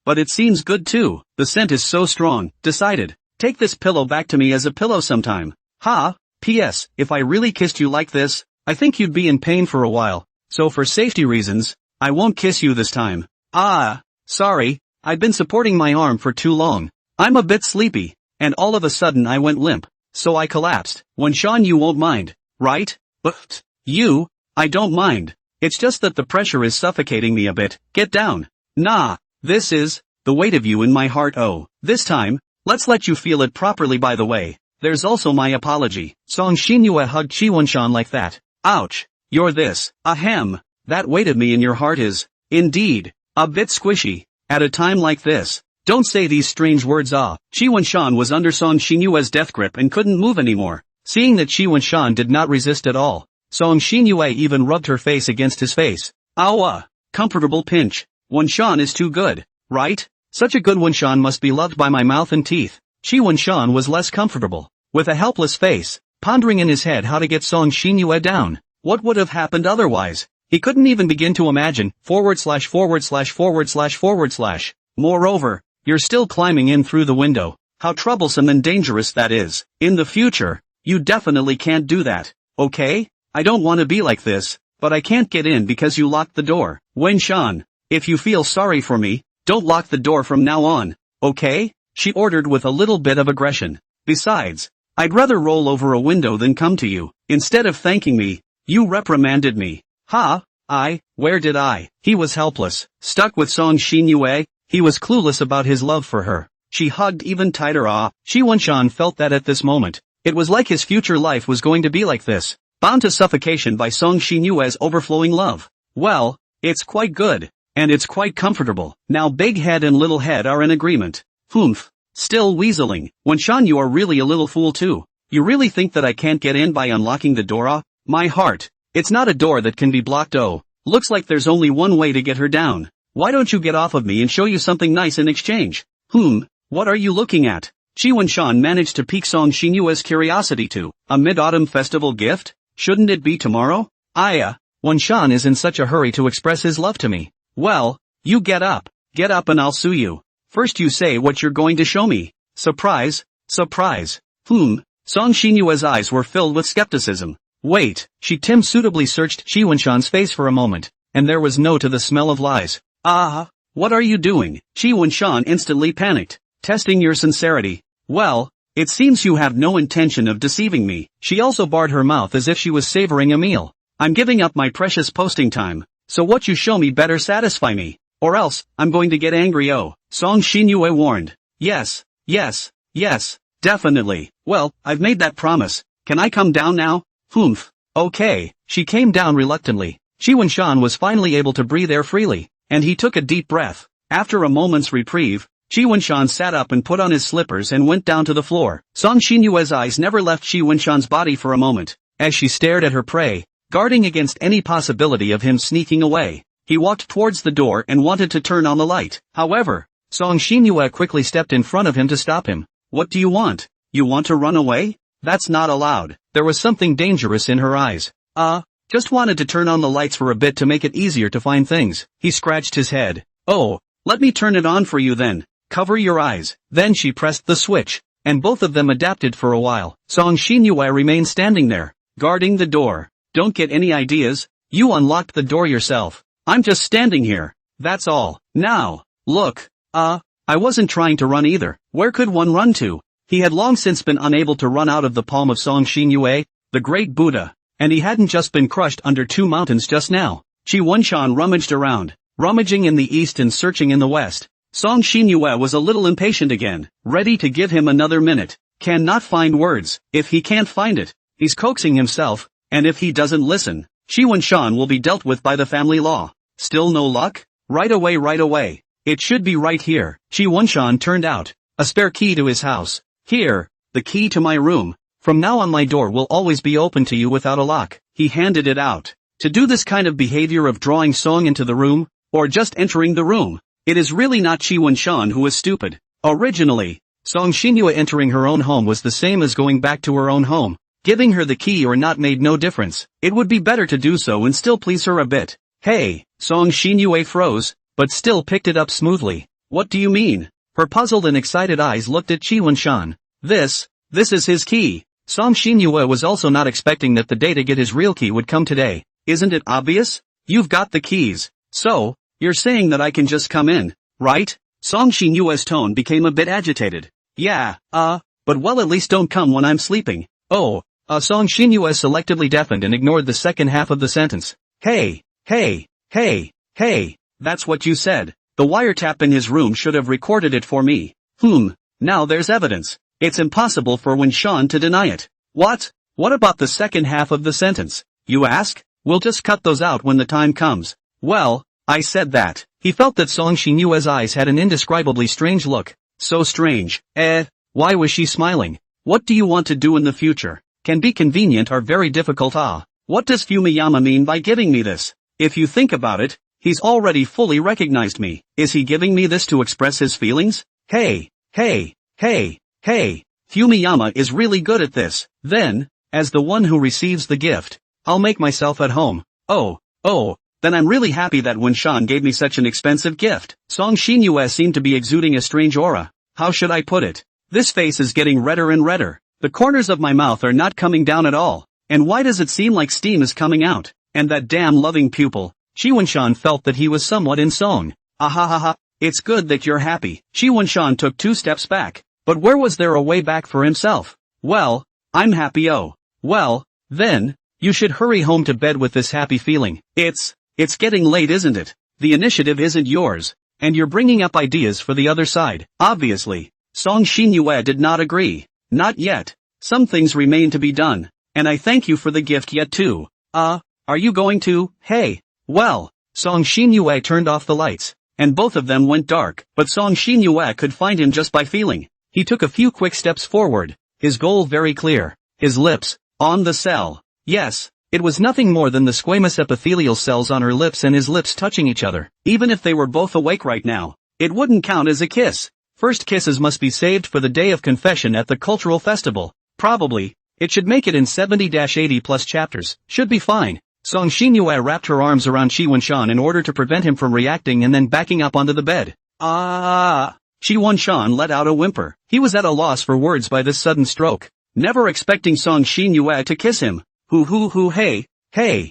But it seems good too. The scent is so strong. Decided. Take this pillow back to me as a pillow sometime. Ha! P.S. If I really kissed you like this, I think you'd be in pain for a while. So for safety reasons, I won't kiss you this time. Sorry, I've been supporting my arm for too long. I'm a bit sleepy, and all of a sudden I went limp, so I collapsed. Wunshan, you won't mind, right? But, I don't mind. It's just that the pressure is suffocating me a bit. Get down. Nah, this is, the weight of you in my heart. Oh, this time, let's let you feel it properly. By the way, there's also my apology. Song Xinyue hugged Chi Wunshan like that. Ouch. You're this. Ahem. That weight of me in your heart is, indeed, a bit squishy. At a time like this, don't say these strange words. Chi Wunshan was under Song Xinyue's death grip and couldn't move anymore. Seeing that Chi Wunshan did not resist at all, Song Xinyue even rubbed her face against his face. Comfortable pinch. Wunshan is too good, right? Such a good Wunshan must be loved by my mouth and teeth. Chi Wunshan was less comfortable, with a helpless face, pondering in his head how to get Song Xinyue down. What would have happened otherwise? He couldn't even begin to imagine. ///////. Moreover, you're still climbing in through the window. How troublesome and dangerous that is. In the future, you definitely can't do that, okay? I don't want to be like this, but I can't get in because you locked the door. Wunshan, if you feel sorry for me, don't lock the door from now on, okay? She ordered with a little bit of aggression. Besides, I'd rather roll over a window than come to you. Instead of thanking me, you reprimanded me. Where did I? He was helpless, stuck with Song Xinyue. He was clueless about his love for her. She hugged even tighter. Chi Wunshan felt that at this moment, it was like his future life was going to be like this, bound to suffocation by Song Xinyue's overflowing love. Well, it's quite good, and it's quite comfortable. Now big head and little head are in agreement. Still weaseling. Wunshan, you are really a little fool too. You really think that I can't get in by unlocking the door? My heart. It's not a door that can be blocked. Looks like there's only one way to get her down. Why don't you get off of me and show you something nice in exchange? What are you looking at? Chi Wunshan managed to pique Song Xinyue's curiosity too. A mid-autumn festival gift? Shouldn't it be tomorrow? Wunshan is in such a hurry to express his love to me. Well, you get up and I'll sue you. First you say what you're going to show me. Surprise. Song Xinyue's eyes were filled with skepticism. Wait, Tim suitably searched Chi Wunshan's face for a moment, and there was no to the smell of lies. What are you doing? Chi Wunshan instantly panicked. Testing your sincerity. Well, it seems you have no intention of deceiving me. She also barred her mouth as if she was savoring a meal. I'm giving up my precious posting time, so what you show me better satisfy me, or else, I'm going to get angry. Song Xinyue warned. Yes, definitely. Well, I've made that promise. Can I come down now? Okay. She came down reluctantly. Chi Wunshan was finally able to breathe air freely, and he took a deep breath. After a moment's reprieve, Chi Wunshan sat up and put on his slippers and went down to the floor. Song Xinyue's eyes never left Chi Wunshan's body for a moment, as she stared at her prey, guarding against any possibility of him sneaking away. He walked towards the door and wanted to turn on the light. However, Song Xinyue quickly stepped in front of him to stop him. What do you want? You want to run away? That's not allowed. There was something dangerous in her eyes. Just wanted to turn on the lights for a bit to make it easier to find things. He scratched his head. Oh, let me turn it on for you then. Cover your eyes. Then she pressed the switch, and both of them adapted for a while. Song Xinyue remained standing there, guarding the door. Don't get any ideas. You unlocked the door yourself. I'm just standing here. That's all. Now, look. I wasn't trying to run either. Where could one run to? He had long since been unable to run out of the palm of Song Xinyue, the great Buddha, and he hadn't just been crushed under two mountains just now. Chi Wunshan rummaged around, rummaging in the east and searching in the west. Song Xinyue was a little impatient again, ready to give him another minute. Cannot find words. If he can't find it, he's coaxing himself, and if he doesn't listen, Chi Wunshan will be dealt with by the family law. Still no luck? Right away. It should be right here. Chi Wunshan turned out a spare key to his house. Here, the key to my room. From now on my door will always be open to you without a lock. He handed it out. To do this kind of behavior of drawing Song into the room, or just entering the room, it is really not Chi Wunshan who is stupid. Originally, Song Xinyue entering her own home was the same as going back to her own home. Giving her the key or not made no difference. It would be better to do so and still please her a bit. Hey, Song Xinyue froze, but still picked it up smoothly. What do you mean? Her puzzled and excited eyes looked at Qi Wunshan. This is his key. Song Xinyue was also not expecting that the day to get his real key would come today. Isn't it obvious? You've got the keys. So, you're saying that I can just come in, right? Song Xinyue's tone became a bit agitated. Yeah, but well at least don't come when I'm sleeping. Oh, Song Xinyue selectively deafened and ignored the second half of the sentence. Hey, that's what you said. The wiretap in his room should have recorded it for me. Now there's evidence. It's impossible for Wunshan to deny it. What? What about the second half of the sentence? You ask? We'll just cut those out when the time comes. Well, I said that. He felt that Song Xinyue's eyes had an indescribably strange look. So strange. Why was she smiling? What do you want to do in the future? Can be convenient or very difficult. What does Fumiyama mean by giving me this? If you think about it, he's already fully recognized me. Is he giving me this to express his feelings? Hey, Fumiyama is really good at this. Then, as the one who receives the gift, I'll make myself at home. Oh, then I'm really happy that Wunshan gave me such an expensive gift. Song Xinyue seemed to be exuding a strange aura. How should I put it? This face is getting redder and redder. The corners of my mouth are not coming down at all. And why does it seem like steam is coming out? And that damn loving pupil. Qi Wunshan felt that he was somewhat in song. Ahahaha, it's good that you're happy. Qi Wunshan took 2 steps back. But where was there a way back for himself? Well, I'm happy. Oh. Well, then, you should hurry home to bed with this happy feeling. It's getting late, isn't it? The initiative isn't yours. And you're bringing up ideas for the other side. Obviously. Song Xinyue did not agree. Not yet. Some things remain to be done. And I thank you for the gift yet too. Are you going to? Hey. Well. Song Xinyue turned off the lights. And both of them went dark. But Song Xinyue could find him just by feeling. He took a few quick steps forward. His goal very clear. His lips. On the cell. Yes. It was nothing more than the squamous epithelial cells on her lips and his lips touching each other. Even if they were both awake right now, it wouldn't count as a kiss. First kisses must be saved for the day of confession at the cultural festival. Probably. It should make it in 70-80 plus chapters. Should be fine. Song Xinyue wrapped her arms around Qi Wunshan in order to prevent him from reacting and then backing up onto the bed. Qi Wunshan let out a whimper. He was at a loss for words by this sudden stroke. Never expecting Song Xinyue to kiss him. Hey,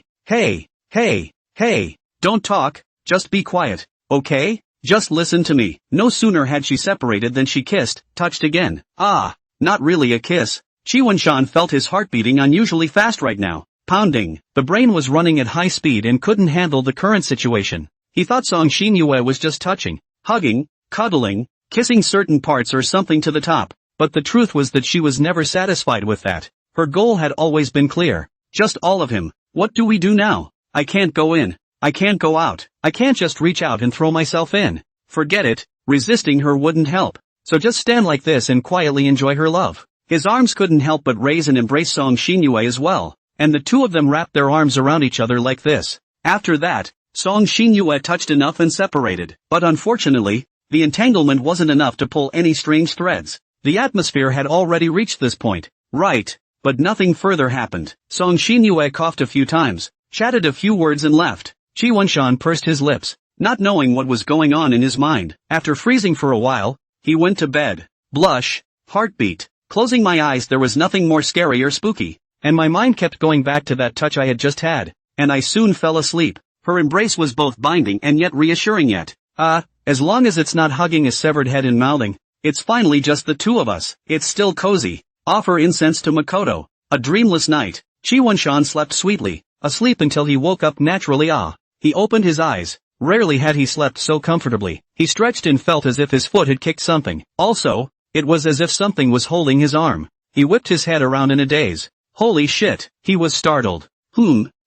don't talk, just be quiet, okay? Just listen to me. No sooner had she separated than she kissed, touched again. Not really a kiss. Qi Wunshan felt his heart beating unusually fast right now, pounding. The brain was running at high speed and couldn't handle the current situation. He thought Song Xinyue was just touching, hugging, cuddling, kissing certain parts or something to the top, but the truth was that she was never satisfied with that. Her goal had always been clear. Just all of him. What do we do now? I can't go in. I can't go out. I can't just reach out and throw myself in. Forget it. Resisting her wouldn't help. So just stand like this and quietly enjoy her love. His arms couldn't help but raise and embrace Song Xinyue as well, and the two of them wrapped their arms around each other like this. After that, Song Xinyue touched enough and separated. But unfortunately, the entanglement wasn't enough to pull any strange threads. The atmosphere had already reached this point. Right. But nothing further happened. Song Xinyue coughed a few times, chatted a few words and left. Qi Wunshan pursed his lips, not knowing what was going on in his mind. After freezing for a while, he went to bed. Blush, heartbeat. Closing my eyes, there was nothing more scary or spooky, and my mind kept going back to that touch I had just had, and I soon fell asleep. Her embrace was both binding and yet reassuring yet. As long as it's not hugging a severed head and mouthing, it's finally just the two of us. It's still cozy. Offer incense to Makoto. A dreamless night. Qi Wunshan slept sweetly, asleep until he woke up naturally. He opened his eyes. Rarely had he slept so comfortably. He stretched and felt as if his foot had kicked something. Also, it was as if something was holding his arm. He whipped his head around in a daze. Holy shit, he was startled.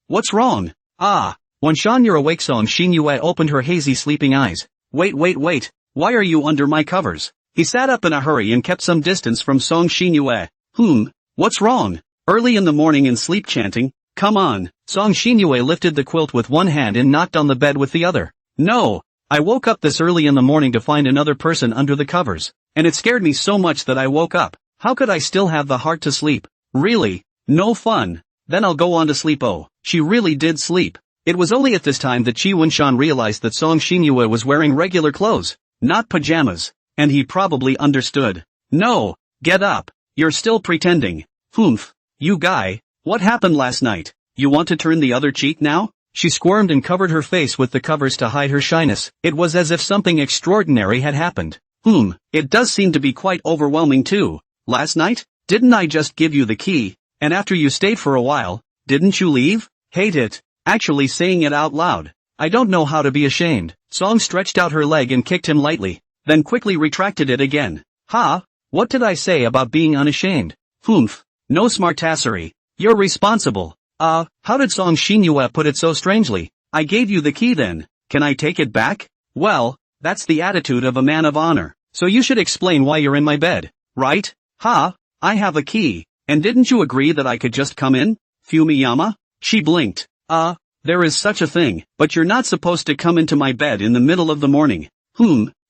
What's wrong? Wunshan, you're awake. Song Xinyue opened her hazy sleeping eyes. Wait, why are you under my covers? He sat up in a hurry and kept some distance from Song Xinyue. What's wrong? Early in the morning and sleep chanting? Come on. Song Xinyue lifted the quilt with one hand and knocked on the bed with the other. No. I woke up this early in the morning to find another person under the covers. and it scared me so much that I woke up. How could I still have the heart to sleep? Really? No fun. Then I'll go on to sleep. Oh, she really did sleep. It was only at this time that Chi Wunshan realized that Song Xinyue was wearing regular clothes, not pajamas, and he probably understood. No, get up. You're still pretending. Humph. You guy, what happened last night? You want to turn the other cheek now? She squirmed and covered her face with the covers to hide her shyness. It was as if something extraordinary had happened. It does seem to be quite overwhelming too. Last night? Didn't I just give you the key, and after you stayed for a while, didn't you leave? Hate it. Actually saying it out loud. I don't know how to be ashamed. Song stretched out her leg and kicked him lightly, then quickly retracted it again. What did I say about being unashamed? No smartassery. You're responsible. How did Song Xinyue put it so strangely? I gave you the key then. Can I take it back? Well, that's the attitude of a man of honor. So you should explain why you're in my bed, right? I have a key, and didn't you agree that I could just come in? Fumiyama? She blinked. There is such a thing, but you're not supposed to come into my bed in the middle of the morning.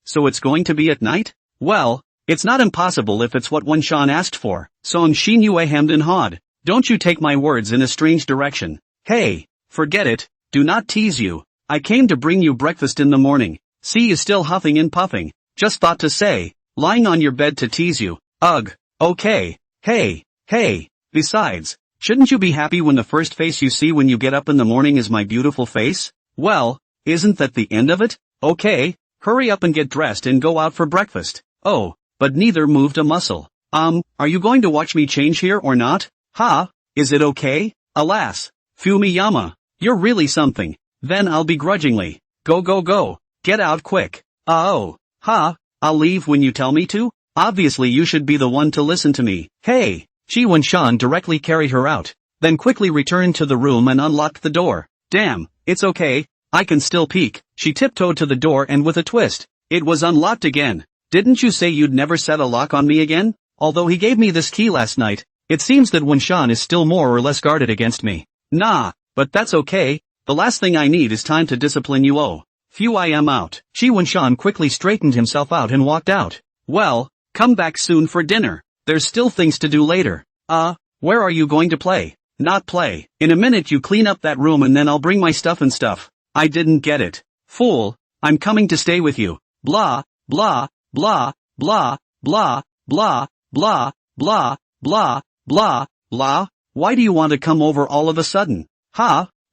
So it's going to be at night? Well, it's not impossible if it's what Wunshan asked for. Song Xinyue hemmed and hawed. Don't you take my words in a strange direction. Hey, forget it, do not tease you. I came to bring you breakfast in the morning. See you still huffing and puffing. Just thought to say, lying on your bed to tease you. Ugh, okay, hey. Besides, shouldn't you be happy when the first face you see when you get up in the morning is my beautiful face? Well, isn't that the end of it? Okay, hurry up and get dressed and go out for breakfast. Oh, but neither moved a muscle. Are you going to watch me change here or not? Is it okay? Alas, Fumiyama, you're really something. Then I'll begrudgingly. Go. Get out quick. I'll leave when you tell me to? Obviously you should be the one to listen to me. Hey! Chi Wunshan directly carried her out, then quickly returned to the room and unlocked the door. Damn, it's okay, I can still peek. She tiptoed to the door and with a twist, it was unlocked again. Didn't you say you'd never set a lock on me again? Although he gave me this key last night, it seems that Wunshan is still more or less guarded against me. Nah, but that's okay, the last thing I need is time to discipline you. I am out. Chi Wunshan quickly straightened himself out and walked out. Well, come back soon for dinner. There's still things to do later. Where are you going to play? Not play. In a minute you clean up that room and then I'll bring my stuff and stuff. I didn't get it. Fool, I'm coming to stay with you. Blah, blah, blah, blah, blah, blah, blah, blah, blah, blah, blah. Why do you want to come over all of a sudden?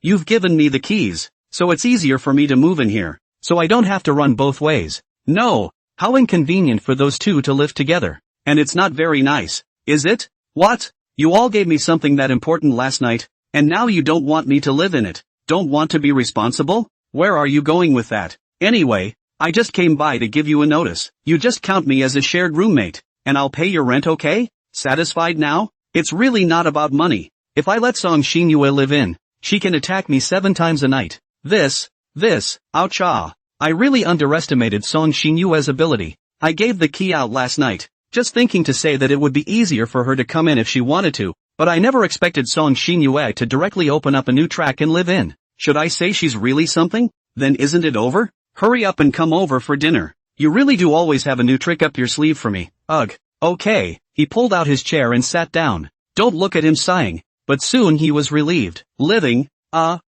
You've given me the keys, so it's easier for me to move in here, so I don't have to run both ways. No, how inconvenient for those two to live together. And it's not very nice, is it? What? You all gave me something that important last night, and now you don't want me to live in it. Don't want to be responsible? Where are you going with that? Anyway, I just came by to give you a notice. You just count me as a shared roommate, and I'll pay your rent, okay? Satisfied now? It's really not about money. If I let Song Xinyue live in, she can attack me 7 times a night. Ouch. I really underestimated Song Xinyue's ability. I gave the key out last night, just thinking to say that it would be easier for her to come in if she wanted to, but I never expected Song Xinyue to directly open up a new track and live in. Should I say she's really something? Then isn't it over? Hurry up and come over for dinner. You really do always have a new trick up your sleeve for me. Ugh. Okay. He pulled out his chair and sat down. Don't look at him sighing. But soon he was relieved. Living,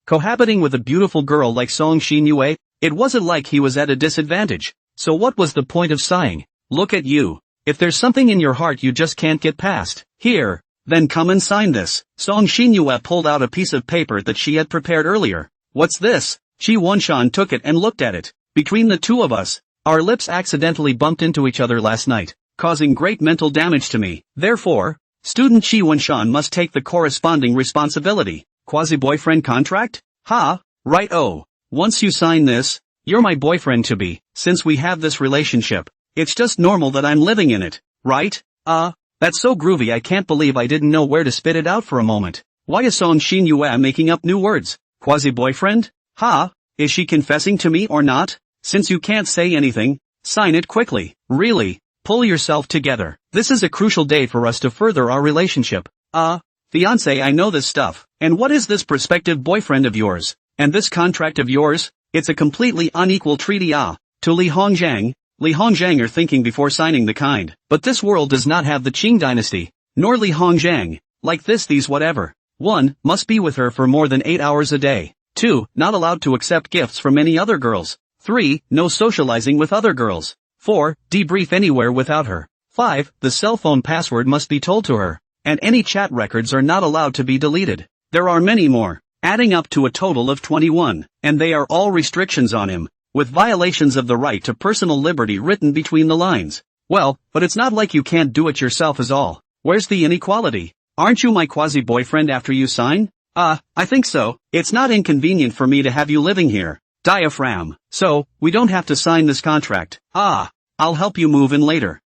cohabiting with a beautiful girl like Song Xinyue, it wasn't like he was at a disadvantage. So what was the point of sighing? Look at you. If there's something in your heart you just can't get past, here, then come and sign this. Song Xinyue pulled out a piece of paper that she had prepared earlier. What's this? Chi Wunshan took it and looked at it. Between the two of us, our lips accidentally bumped into each other last night, causing great mental damage to me. Therefore, student Chi Wunshan must take the corresponding responsibility. Quasi-boyfriend contract? Right. Once you sign this, you're my boyfriend to be. Since we have this relationship, it's just normal that I'm living in it, right? That's so groovy I can't believe I didn't know where to spit it out for a moment. Why is Song Xinyue making up new words? Quasi-boyfriend? Is she confessing to me or not? Since you can't say anything, sign it quickly. Really? Pull yourself together. This is a crucial day for us to further our relationship. Fiancé, I know this stuff. And what is this prospective boyfriend of yours? And this contract of yours? It's a completely unequal treaty. To Li Hongjiang, Li Hongjiang are thinking before signing the kind. But this world does not have the Qing dynasty, nor Li Hongjiang. Like this these whatever. 1. Must be with her for more than 8 hours a day. 2. Not allowed to accept gifts from any other girls. 3. No socializing with other girls. 4. Debrief anywhere without her. 5. The cell phone password must be told to her. And any chat records are not allowed to be deleted. There are many more, adding up to a total of 21, and they are all restrictions on him, with violations of the right to personal liberty written between the lines. Well, but it's not like you can't do it yourself is all. Where's the inequality? Aren't you my quasi-boyfriend after you sign? I think so. It's not inconvenient for me to have you living here. Diaphragm. So, we don't have to sign this contract. I'll help you move in later.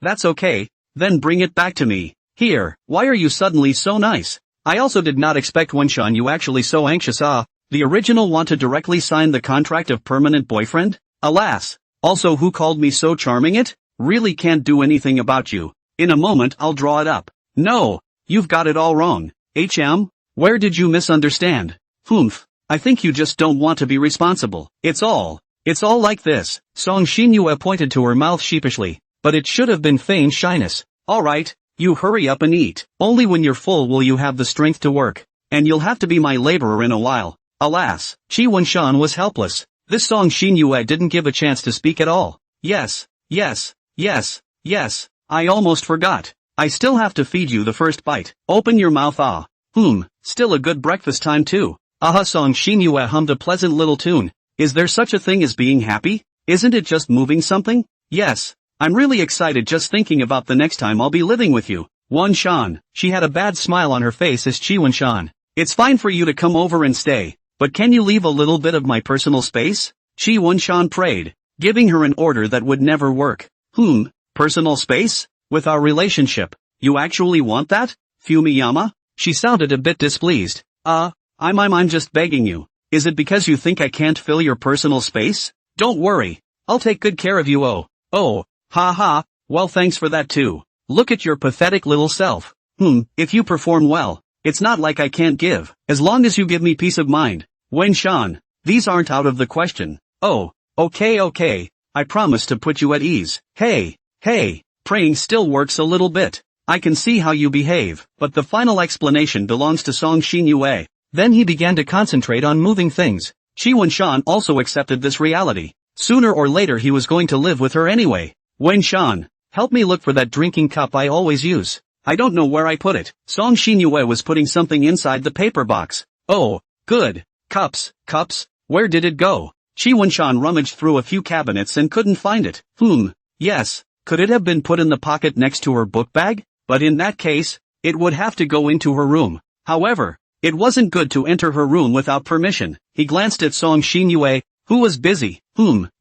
That's okay. Then bring it back to me. Here, why are you suddenly so nice? I also did not expect Wenshan you actually so anxious. The original want to directly sign the contract of permanent boyfriend? Alas. Also who called me so charming it? Really can't do anything about you. In a moment I'll draw it up. No, you've got it all wrong. Where did you misunderstand? I think you just don't want to be responsible. It's all like this. Song Xinyue pointed to her mouth sheepishly, but it should have been feigned shyness. Alright, you hurry up and eat. Only when you're full will you have the strength to work. And you'll have to be my laborer in a while. Alas, Qi Wenshan was helpless. This Song Xinyue didn't give a chance to speak at all. Yes, I almost forgot. I still have to feed you the first bite. Open your mouth. Still a good breakfast time too. Song Xinyue hummed a pleasant little tune. Is there such a thing as being happy? Isn't it just moving something? Yes. I'm really excited just thinking about the next time I'll be living with you. Wenshan. She had a bad smile on her face as Qi Wenshan. It's fine for you to come over and stay, but can you leave a little bit of my personal space? Qi Wenshan prayed, giving her an order that would never work. Personal space? With our relationship, you actually want that? Fumiyama? She sounded a bit displeased. I'm just begging you. Is it because you think I can't fill your personal space? Don't worry. I'll take good care of you. Haha, well thanks for that too. Look at your pathetic little self. If you perform well, it's not like I can't give, as long as you give me peace of mind. Wenshan, these aren't out of the question. Okay, I promise to put you at ease. Hey, praying still works a little bit. I can see how you behave, but the final explanation belongs to Song Xinyue. Then he began to concentrate on moving things. Qi Wenshan also accepted this reality. Sooner or later he was going to live with her anyway. Wenshan, help me look for that drinking cup I always use. I don't know where I put it. Song Xinyue was putting something inside the paper box. Oh, good. Cups, where did it go? Qi Wenshan rummaged through a few cabinets and couldn't find it. Yes, could it have been put in the pocket next to her book bag? But in that case, it would have to go into her room. However, it wasn't good to enter her room without permission. He glanced at Song Xinyue, who was busy.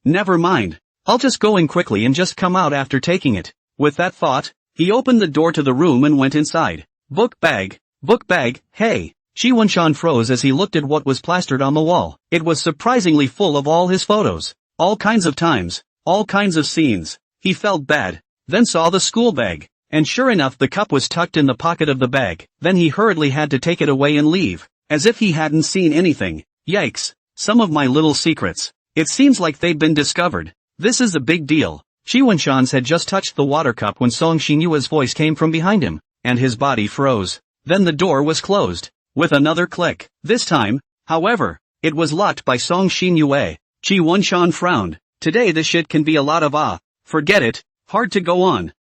Never mind. I'll just go in quickly and just come out after taking it. With that thought, he opened the door to the room and went inside. Book bag, hey. Qi Wenshan froze as he looked at what was plastered on the wall. It was surprisingly full of all his photos. All kinds of times, all kinds of scenes. He felt bad, then saw the school bag. And sure enough the cup was tucked in the pocket of the bag. Then he hurriedly had to take it away and leave, as if he hadn't seen anything. Yikes, some of my little secrets. It seems like they've been discovered. This is a big deal. Qi Wenshan had just touched the water cup when Song Xinyue's voice came from behind him, and his body froze. Then the door was closed, with another click. This time, however, it was locked by Song Xinyue. Qi Wenshan frowned. Today this shit can be a lot of forget it, hard to go on.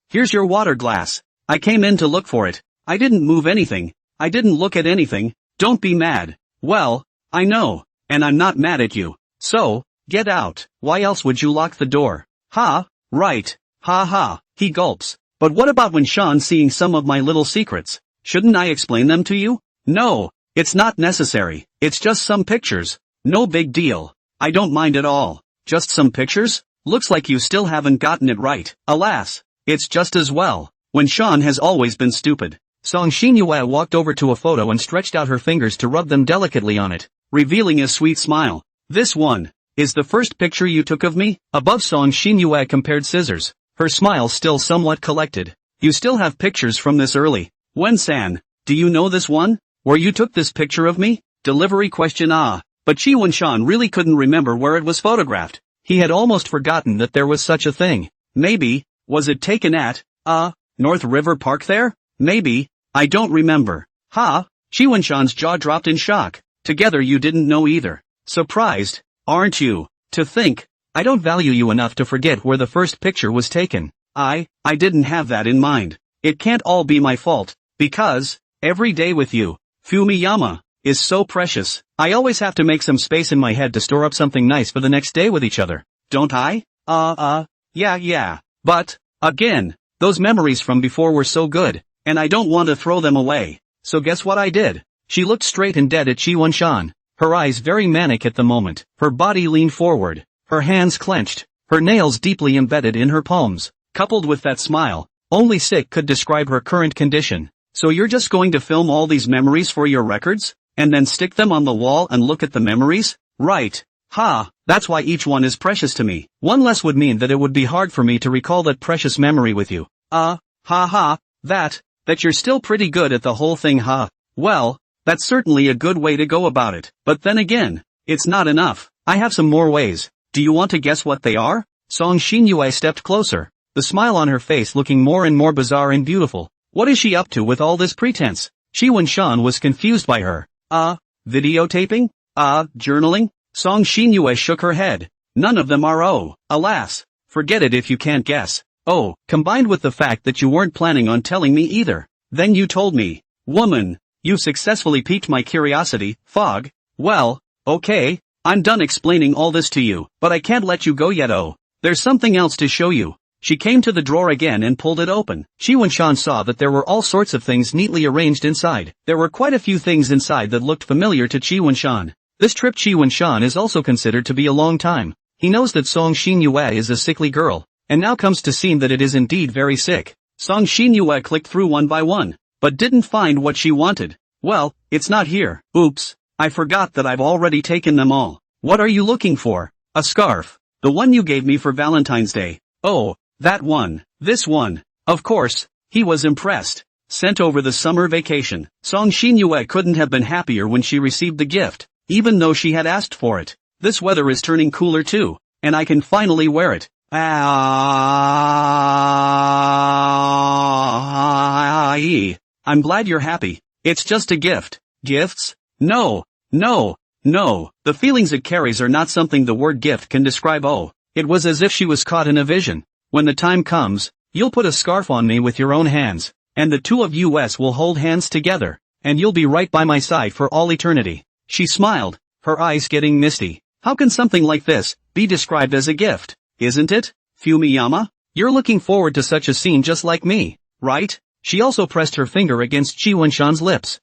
Here's your water glass. I came in to look for it. I didn't move anything. I didn't look at anything. Don't be mad. Well, I know, and I'm not mad at you. So, get out. Why else would you lock the door? Right. Ha. He gulps. But what about Wenshan seeing some of my little secrets? Shouldn't I explain them to you? No, it's not necessary. It's just some pictures. No big deal. I don't mind at all. Just some pictures? Looks like you still haven't gotten it right. Alas. It's just as well. Wenshan has always been stupid. Song Xinyue walked over to a photo and stretched out her fingers to rub them delicately on it, revealing a sweet smile. This one is the first picture you took of me? Above Song Xinyue compared scissors, her smile still somewhat collected. You still have pictures from this early. Wen-san, do you know this one? Where you took this picture of me? Delivery question. But Qi Wenshan really couldn't remember where it was photographed. He had almost forgotten that there was such a thing. Maybe, was it taken at, North River Park there? Maybe, I don't remember. Ha! Chi Wenshan's jaw dropped in shock. Together you didn't know either. Surprised, aren't you? To think, I don't value you enough to forget where the first picture was taken. I didn't have that in mind. It can't all be my fault, because, every day with you, Fumiyama, is so precious. I always have to make some space in my head to store up something nice for the next day with each other. Don't I? Yeah. But, again, those memories from before were so good, and I don't want to throw them away. So guess what I did? She looked straight and dead at Chi Wenshan, her eyes very manic at the moment, her body leaned forward, her hands clenched, her nails deeply embedded in her palms, coupled with that smile. Only sick could describe her current condition. So you're just going to film all these memories for your records? And then stick them on the wall and look at the memories? Right. Ha, that's why each one is precious to me. One less would mean that it would be hard for me to recall that precious memory with you. That you're still pretty good at the whole thing, huh? Well, that's certainly a good way to go about it. But then again, it's not enough. I have some more ways. Do you want to guess what they are? Song Xinyue stepped closer, the smile on her face looking more and more bizarre and beautiful. What is she up to with all this pretense? Chi Wenshan was confused by her. Videotaping? Journaling? Song Xinyue shook her head. None of them are. Alas. Forget it if you can't guess. Combined with the fact that you weren't planning on telling me either. Then you told me. Woman, you successfully piqued my curiosity, Fog. Well, okay, I'm done explaining all this to you, but I can't let you go yet. There's something else to show you. She came to the drawer again and pulled it open. Chi Wenshan saw that there were all sorts of things neatly arranged inside. There were quite a few things inside that looked familiar to Chi Wenshan. This trip Chi Wenshan is also considered to be a long time. He knows that Song Xinyue is a sickly girl, and now comes to seem that it is indeed very sick. Song Xinyue clicked through one by one, but didn't find what she wanted. Well, it's not here. Oops, I forgot that I've already taken them all. What are you looking for? A scarf. The one you gave me for Valentine's Day. Oh, that one. This one. Of course, he was impressed. Sent over the summer vacation. Song Xinyue couldn't have been happier when she received the gift, even though she had asked for it. This weather is turning cooler too, and I can finally wear it. I'm glad you're happy. It's just a gift. Gifts? No. The feelings it carries are not something the word gift can describe. It was as if she was caught in a vision. When the time comes, you'll put a scarf on me with your own hands, and the two of us will hold hands together, and you'll be right by my side for all eternity. She smiled, her eyes getting misty. How can something like this be described as a gift? Isn't it, Fumiyama? You're looking forward to such a scene just like me, right? She also pressed her finger against Chi Wenshan's lips.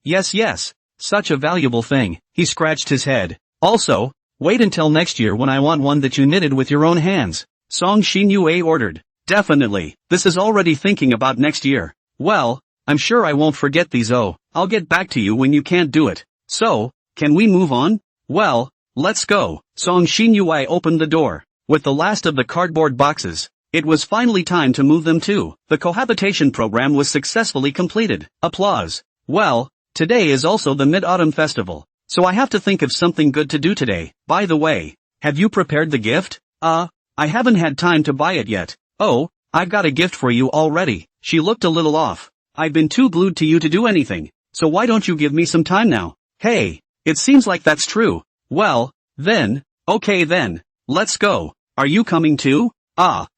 Yes. Such a valuable thing. He scratched his head. Also, wait until next year when I want one that you knitted with your own hands. Song Xinyue ordered. Definitely. This is already thinking about next year. Well, I'm sure I won't forget these. I'll get back to you when you can't do it. So, can we move on? Well, let's go. Song Xinyue opened the door. With the last of the cardboard boxes, it was finally time to move them too. The cohabitation program was successfully completed. Applause. Well, today is also the Mid-Autumn Festival, so I have to think of something good to do today. By the way, have you prepared the gift? I haven't had time to buy it yet. Oh, I've got a gift for you already. She looked a little off. I've been too glued to you to do anything, so why don't you give me some time now? Hey, it seems like that's true. Well, then, okay then, let's go. Are you coming too?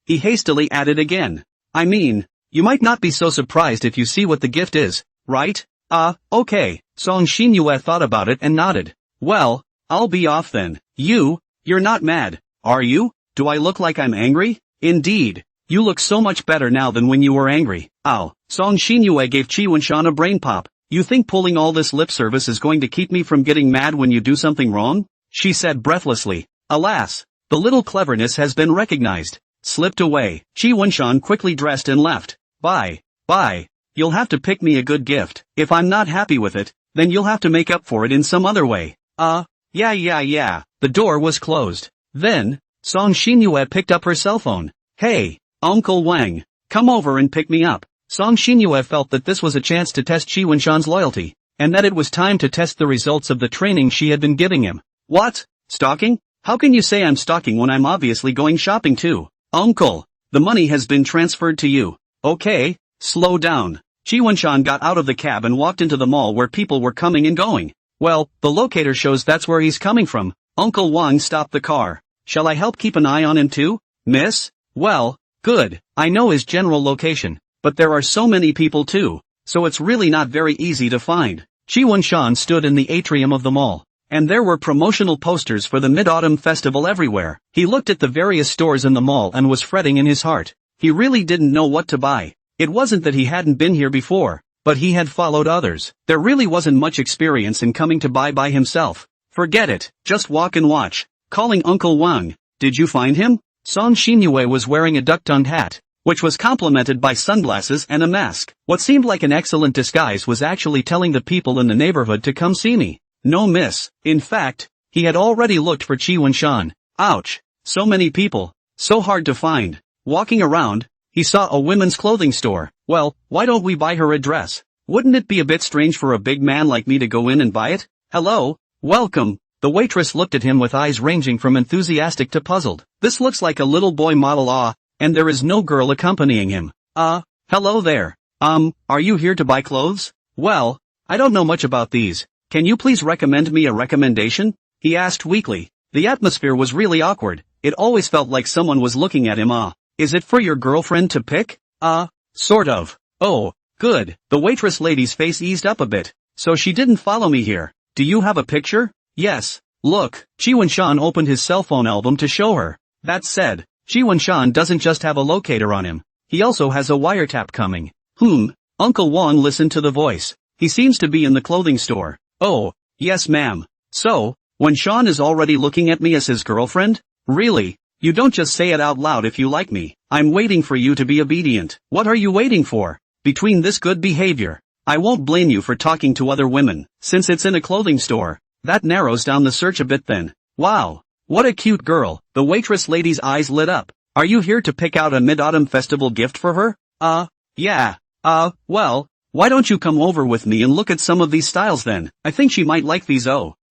He hastily added again. I mean, you might not be so surprised if you see what the gift is, right? Okay. Song Xinyue thought about it and nodded. Well, I'll be off then. You're not mad, are you? Do I look like I'm angry? Indeed. You look so much better now than when you were angry. Ow. Song Xinyue gave Chi Wenshan a brain pop. You think pulling all this lip service is going to keep me from getting mad when you do something wrong? She said breathlessly. Alas, the little cleverness has been recognized. Slipped away. Chi Wenshan quickly dressed and left. Bye. You'll have to pick me a good gift. If I'm not happy with it, then you'll have to make up for it in some other way. Yeah. The door was closed. Then, Song Xinyue picked up her cell phone. Hey, Uncle Wang, come over and pick me up. Song Xinyue felt that this was a chance to test Chi Wenshan's loyalty, and that it was time to test the results of the training she had been giving him. What? Stalking? How can you say I'm stalking when I'm obviously going shopping too? Uncle, the money has been transferred to you. Okay, slow down. Chi Wen-shan got out of the cab and walked into the mall where people were coming and going. Well, the locator shows that's where he's coming from. Uncle Wang stopped the car. Shall I help keep an eye on him too, miss? Well, good. I know his general location, but there are so many people too, so it's really not very easy to find. Chi Wen-shan stood in the atrium of the mall, and there were promotional posters for the Mid-Autumn Festival everywhere. He looked at the various stores in the mall and was fretting in his heart. He really didn't know what to buy. It wasn't that he hadn't been here before, but he had followed others. There really wasn't much experience in coming to buy by himself. Forget it, just walk and watch. Calling Uncle Wang. Did you find him? Song Xinyue was wearing a duck-tongued hat, which was complemented by sunglasses and a mask. What seemed like an excellent disguise was actually telling the people in the neighborhood to come see me. No miss. In fact, he had already looked for Chi Wen-shan. Ouch. So many people. So hard to find. Walking around, he saw a women's clothing store. Well, why don't we buy her a dress? Wouldn't it be a bit strange for a big man like me to go in and buy it? Hello? Welcome. The waitress looked at him with eyes ranging from enthusiastic to puzzled. This looks like a little boy model, and there is no girl accompanying him. Hello there. Are you here to buy clothes? Well, I don't know much about these. Can you please recommend me a recommendation? He asked weakly. The atmosphere was really awkward. It always felt like someone was looking at him. Is it for your girlfriend to pick? Sort of. Oh, good. The waitress lady's face eased up a bit. So she didn't follow me here. Do you have a picture? Yes. Look. Chi Wen-shan opened his cell phone album to show her. That said, Chi Wen-shan doesn't just have a locator on him. He also has a wiretap coming. Uncle Wang listened to the voice. He seems to be in the clothing store. Oh, yes ma'am. So, Wen-shan is already looking at me as his girlfriend? Really? You don't just say it out loud if you like me. I'm waiting for you to be obedient. What are you waiting for? Between this good behavior, I won't blame you for talking to other women, since it's in a clothing store. That narrows down the search a bit then. Wow. What a cute girl. The waitress lady's eyes lit up. Are you here to pick out a Mid-Autumn Festival gift for her? Yeah. Well, why don't you come over with me and look at some of these styles then? I think she might like these.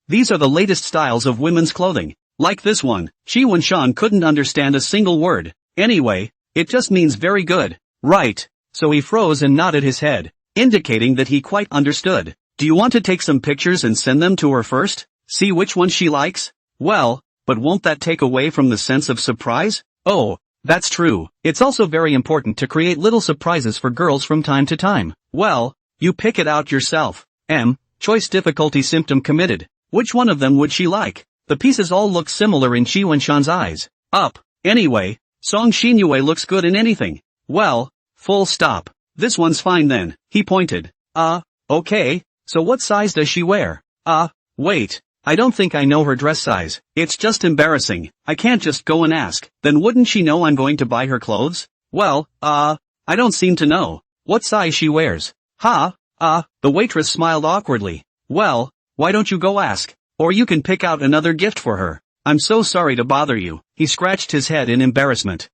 These are the latest styles of women's clothing. Like this one. Chi Wen-shan couldn't understand a single word. Anyway, it just means very good. Right. So he froze and nodded his head, indicating that he quite understood. Do you want to take some pictures and send them to her first? See which one she likes? Well, but won't that take away from the sense of surprise? Oh, that's true. It's also very important to create little surprises for girls from time to time. Well, you pick it out yourself. Choice difficulty symptom committed. Which one of them would she like? The pieces all look similar in Chi Wen-shan's eyes. Anyway, Song Xinyue looks good in anything. Well, full stop. This one's fine then. He pointed. Okay, so what size does she wear? Wait. I don't think I know her dress size. It's just embarrassing. I can't just go and ask. Then wouldn't she know I'm going to buy her clothes? Well, I don't seem to know what size she wears. The waitress smiled awkwardly. Well, why don't you go ask? Or you can pick out another gift for her. I'm so sorry to bother you. He scratched his head in embarrassment.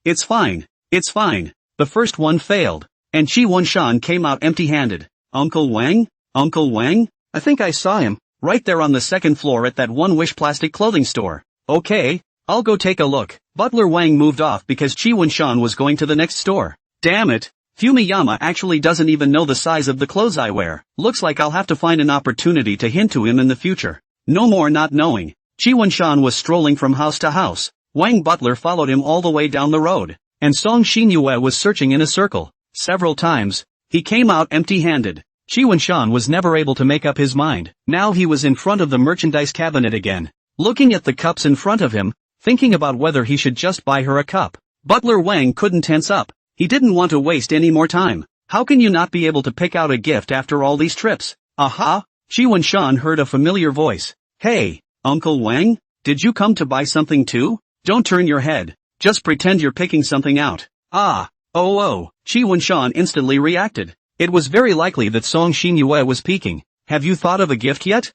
It's fine. It's fine. The first one failed. And Chi Wen-shan came out empty-handed. Uncle Wang? Uncle Wang? I think I saw him. Right there on the second floor at that One Wish plastic clothing store. Okay, I'll go take a look. Butler Wang moved off because Chi Wen-shan was going to the next store. Damn it. Fumiyama actually doesn't even know the size of the clothes I wear. Looks like I'll have to find an opportunity to hint to him in the future. No more not knowing. Chi Wen-shan was strolling from house to house. Wang Butler followed him all the way down the road. And Song Xinyue was searching in a circle. Several times, he came out empty-handed. Chi Wen-shan was never able to make up his mind. Now he was in front of the merchandise cabinet again, looking at the cups in front of him, thinking about whether he should just buy her a cup. Butler Wang couldn't tense up. He didn't want to waste any more time. How can you not be able to pick out a gift after all these trips? Aha! Chi Wen-shan heard a familiar voice. Hey, Uncle Wang? Did you come to buy something too? Don't turn your head. Just pretend you're picking something out. Chi Wen-shan instantly reacted. It was very likely that Song Xinyue was peeking. Have you thought of a gift yet?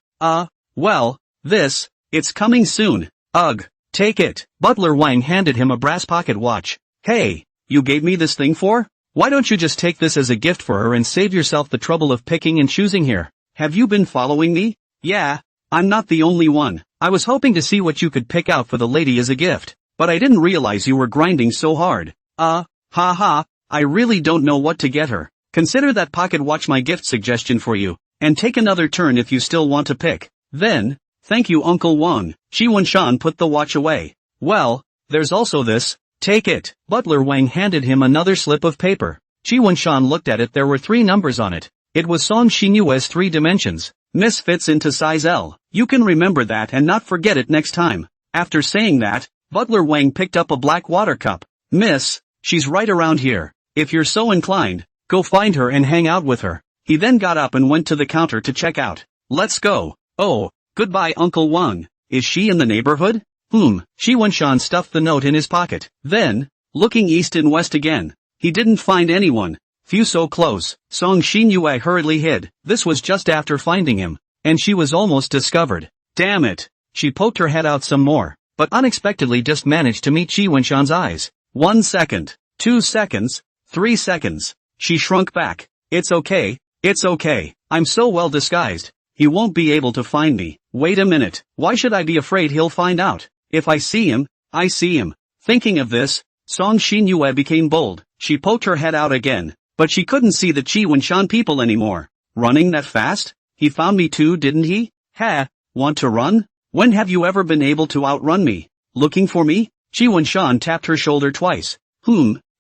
Well, it's coming soon. Ugh, take it. Butler Wang handed him a brass pocket watch. Hey, you gave me this thing for? Why don't you just take this as a gift for her and save yourself the trouble of picking and choosing here? Have you been following me? Yeah, I'm not the only one. I was hoping to see what you could pick out for the lady as a gift, but I didn't realize you were grinding so hard. Ha ha, I really don't know what to get her. Consider that pocket watch my gift suggestion for you, and take another turn if you still want to pick. Then, thank you Uncle Wang. Shi Wenshan put the watch away. Well, there's also this. Take it. Butler Wang handed him another slip of paper. Shi Wenshan looked at it. There were 3 numbers on it. It was Song Xinyue's 3 dimensions. Miss fits into size L. You can remember that and not forget it next time. After saying that, Butler Wang picked up a black water cup. Miss, she's right around here. If you're so inclined, go find her and hang out with her. He then got up and went to the counter to check out. Let's go. Oh, goodbye Uncle Wang. Is she in the neighborhood? Shi Wenshan stuffed the note in his pocket. Then, looking east and west again, he didn't find anyone. Phew, so close. Song Xinyue hurriedly hid. This was just after finding him, and she was almost discovered. Damn it. She poked her head out some more, but unexpectedly just managed to meet Shi Wenshan's eyes. 1 second, 2 seconds, 3 seconds. She shrunk back. It's okay. I'm so well disguised. He won't be able to find me. Wait a minute. Why should I be afraid he'll find out? If I see him, I see him. Thinking of this, Song Xinyue became bold. She poked her head out again, but she couldn't see the Shi Wenshan people anymore. Running that fast? He found me too, didn't he? Ha! Want to run? When have you ever been able to outrun me? Looking for me? Shi Wenshan tapped her shoulder twice.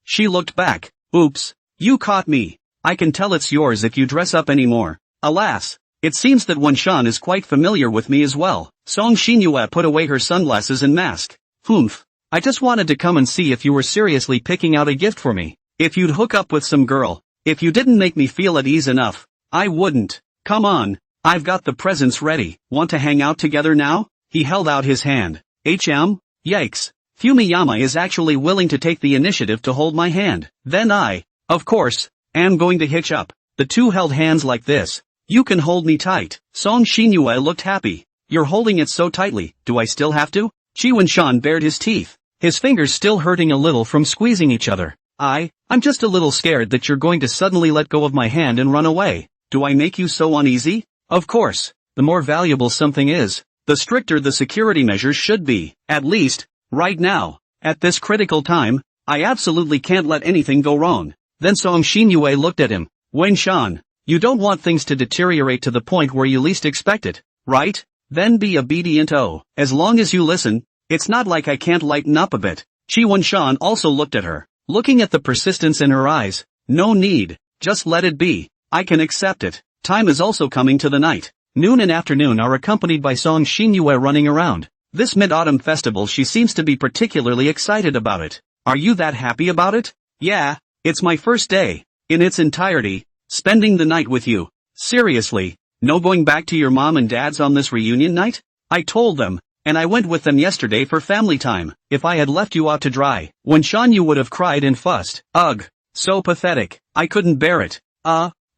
She looked back. Oops. You caught me. I can tell it's yours if you dress up anymore. Alas. It seems that Wenshan is quite familiar with me as well. Song Xinyue put away her sunglasses and mask. I just wanted to come and see if you were seriously picking out a gift for me. If you'd hook up with some girl. If you didn't make me feel at ease enough, I wouldn't. Come on. I've got the presents ready. Want to hang out together now? He held out his hand. Yikes. Fumiyama is actually willing to take the initiative to hold my hand. Then I, of course, am going to hitch up. The two held hands like this. You can hold me tight. Song Xinyue looked happy. You're holding it so tightly, do I still have to? Shi Wenshan bared his teeth, his fingers still hurting a little from squeezing each other. I'm just a little scared that you're going to suddenly let go of my hand and run away. Do I make you so uneasy? Of course, the more valuable something is, the stricter the security measures should be. At least, right now, at this critical time, I absolutely can't let anything go wrong. Then Song Xinyue looked at him. Wenshan, you don't want things to deteriorate to the point where you least expect it, right? Then be obedient. As long as you listen, it's not like I can't lighten up a bit. Shi Wenshan also looked at her, looking at the persistence in her eyes. No need, just let it be. I can accept it. Time is also coming to the night. Noon and afternoon are accompanied by Song Xinyue running around. This mid-autumn festival, she seems to be particularly excited about it. Are you that happy about it? Yeah, it's my first day, in its entirety, spending the night with you. Seriously, no going back to your mom and dad's on this reunion night? I told them, and I went with them yesterday for family time. If I had left you out to dry, Wenshan, you would have cried and fussed. Ugh, so pathetic. I couldn't bear it.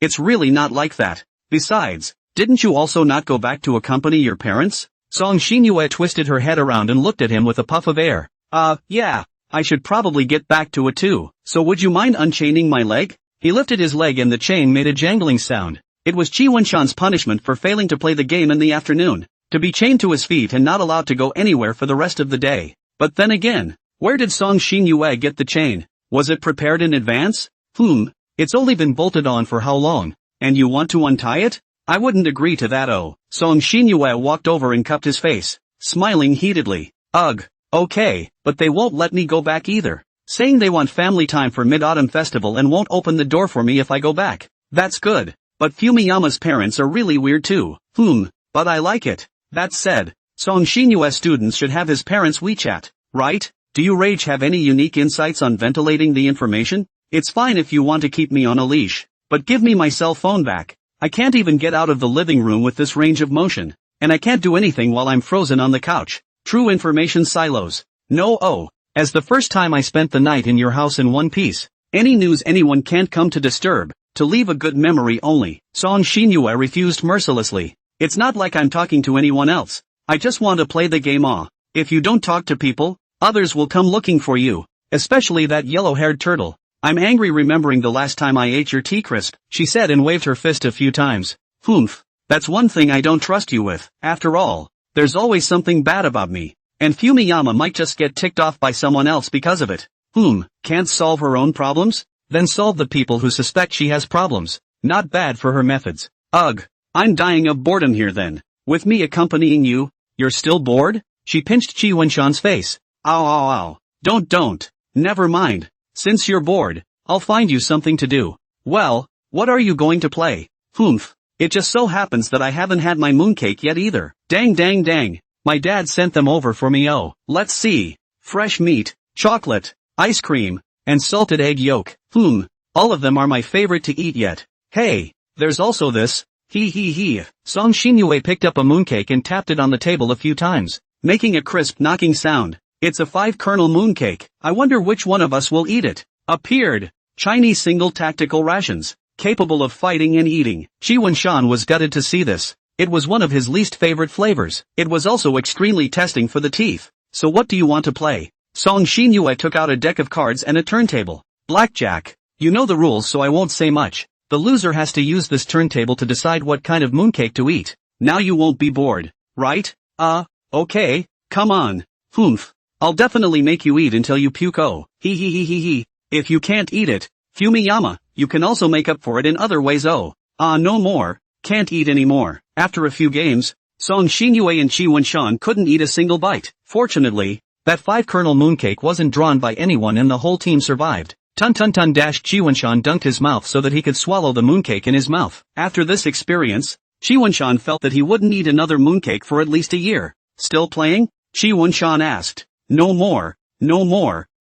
It's really not like that. Besides, didn't you also not go back to accompany your parents? Song Xinyue twisted her head around and looked at him with a puff of air. Yeah, I should probably get back to it too. So would you mind unchaining my leg? He lifted his leg and the chain made a jangling sound. It was Shi Wenshan's punishment for failing to play the game in the afternoon. To be chained to his feet and not allowed to go anywhere for the rest of the day. But then again, where did Song Xinyue get the chain? Was it prepared in advance? It's only been bolted on for how long? And you want to untie it? I wouldn't agree to that. Song Xinyue walked over and cupped his face, smiling heatedly. Ugh, okay, but they won't let me go back either. Saying they want family time for Mid-Autumn Festival and won't open the door for me if I go back. That's good. But Fumiyama's parents are really weird too. But I like it. That said, Song Xinyue students should have his parents' WeChat, right? Do you Rage have any unique insights on ventilating the information? It's fine if you want to keep me on a leash, but give me my cell phone back. I can't even get out of the living room with this range of motion, and I can't do anything while I'm frozen on the couch. True information silos. No. As the first time I spent the night in your house in one piece. Any news anyone can't come to disturb, to leave a good memory only. Song Xinyue refused mercilessly. It's not like I'm talking to anyone else. I just want to play the game. If you don't talk to people, others will come looking for you. Especially that yellow-haired turtle. I'm angry remembering the last time I ate your tea crisp, she said and waved her fist a few times. That's one thing I don't trust you with. After all, there's always something bad about me. And Fumiyama might just get ticked off by someone else because of it. Can't solve her own problems? Then solve the people who suspect she has problems. Not bad for her methods. Ugh. I'm dying of boredom here then. With me accompanying you, you're still bored? She pinched Chi Wenshan's face. Ow ow ow. Don't. Never mind. Since you're bored, I'll find you something to do. Well, what are you going to play? It just so happens that I haven't had my mooncake yet either. Dang. My dad sent them over for me. Oh, let's see. Fresh meat, chocolate, ice cream, and salted egg yolk. All of them are my favorite to eat yet. Hey, there's also this. Song Shinyue picked up a mooncake and tapped it on the table a few times, making a crisp knocking sound. It's a 5-kernel mooncake. I wonder which one of us will eat it. Appeared. Chinese single tactical rations, capable of fighting and eating. Chi Wenshan was gutted to see this. It was one of his least favorite flavors. It was also extremely testing for the teeth. So what do you want to play? Song Shinyue took out a deck of cards and a turntable. Blackjack. You know the rules, so I won't say much. The loser has to use this turntable to decide what kind of mooncake to eat. Now you won't be bored, right? Okay, come on. I'll definitely make you eat until you puke. Oh, If you can't eat it, Fumiyama, you can also make up for it in other ways. Oh, no more, can't eat anymore. After a few games, Song Shinyue and Chi Wenshan couldn't eat a single bite. Fortunately, that 5-kernel mooncake wasn't drawn by anyone and the whole team survived. Chi Wenshan dunked his mouth so that he could swallow the mooncake in his mouth. After this experience, Chi Wenshan felt that he wouldn't eat another mooncake for at least a year. Still playing? Chi Wenshan asked. No more.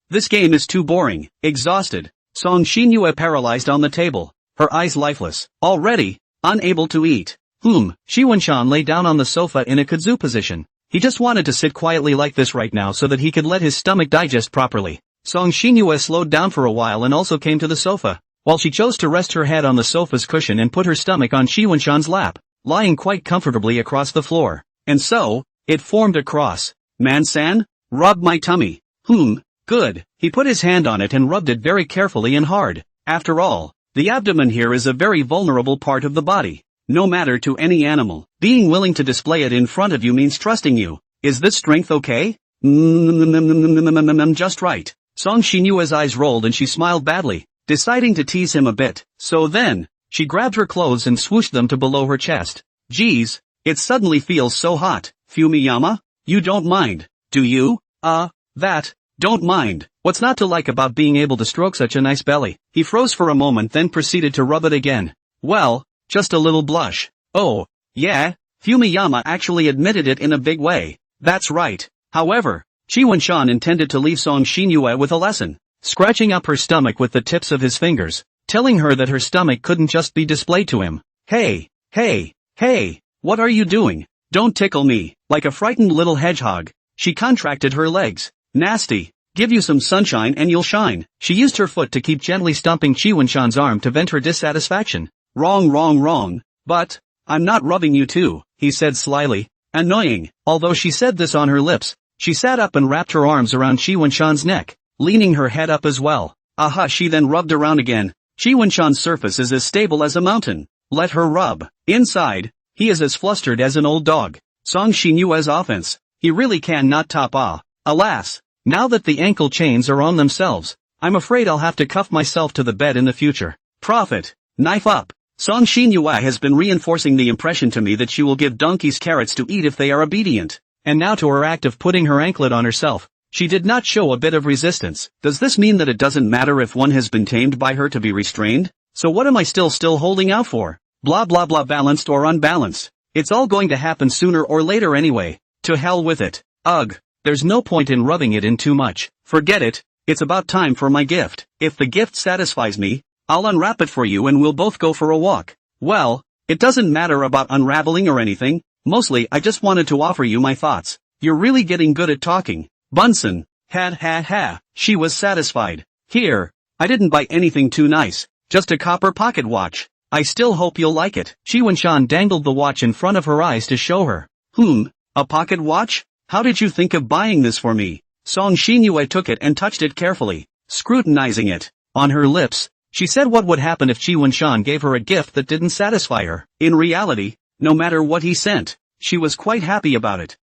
This game is too boring. Exhausted, Song Shinyue paralyzed on the table, her eyes lifeless, already unable to eat. Chi Wenshan lay down on the sofa in a kudzu position. He just wanted to sit quietly like this right now so that he could let his stomach digest properly. Song Shinyue slowed down for a while and also came to the sofa, while she chose to rest her head on the sofa's cushion and put her stomach on Chi Wenshan's lap, lying quite comfortably across the floor. And so, it formed a cross. Man-san? Rub my tummy. Good. He put his hand on it and rubbed it very carefully and hard. After all, the abdomen here is a very vulnerable part of the body. No matter to any animal, being willing to display it in front of you means trusting you. Is this strength okay? Just right. Song Shinyue's eyes rolled and she smiled badly, deciding to tease him a bit. So then, she grabbed her clothes and swooshed them to below her chest. Geez, it suddenly feels so hot. Fumiyama? You don't mind, do you? Don't mind. What's not to like about being able to stroke such a nice belly? He froze for a moment then proceeded to rub it again. Well, just a little blush. Oh, yeah, Fumiyama actually admitted it in a big way. That's right. However, Chi Wenshan intended to leave Song Shinyue with a lesson, scratching up her stomach with the tips of his fingers, telling her that her stomach couldn't just be displayed to him. Hey, what are you doing? Don't tickle me. Like a frightened little hedgehog, she contracted her legs. Nasty. Give you some sunshine and you'll shine. She used her foot to keep gently stomping Chi Wenshan's arm to vent her dissatisfaction. Wrong. But, I'm not rubbing you too, he said slyly. Annoying. Although she said this on her lips, she sat up and wrapped her arms around Chi Wenshan's neck, leaning her head up as well. She then rubbed around again. Chi Wenshan's surface is as stable as a mountain. Let her rub. Inside, he is as flustered as an old dog. Song Shinyue's offense. He really can not top. Alas, now that the ankle chains are on themselves, I'm afraid I'll have to cuff myself to the bed in the future. Profit. Knife up. Song Shinyue has been reinforcing the impression to me that she will give donkeys carrots to eat if they are obedient. And now to her act of putting her anklet on herself, she did not show a bit of resistance. Does this mean that it doesn't matter if one has been tamed by her to be restrained? So what am I still holding out for? Blah blah blah, balanced or unbalanced. It's all going to happen sooner or later anyway. To hell with it. Ugh. There's no point in rubbing it in too much. Forget it. It's about time for my gift. If the gift satisfies me, I'll unwrap it for you and we'll both go for a walk. Well, it doesn't matter about unraveling or anything. Mostly I just wanted to offer you my thoughts. You're really getting good at talking. Bunsen. Ha. She was satisfied. Here. I didn't buy anything too nice. Just a copper pocket watch. I still hope you'll like it. Chi Wenshan dangled the watch in front of her eyes to show her. A pocket watch? How did you think of buying this for me? Song Shinyue took it and touched it carefully, scrutinizing it. On her lips, she said what would happen if Chi Wenshan gave her a gift that didn't satisfy her. In reality, no matter what he sent. She was quite happy about it.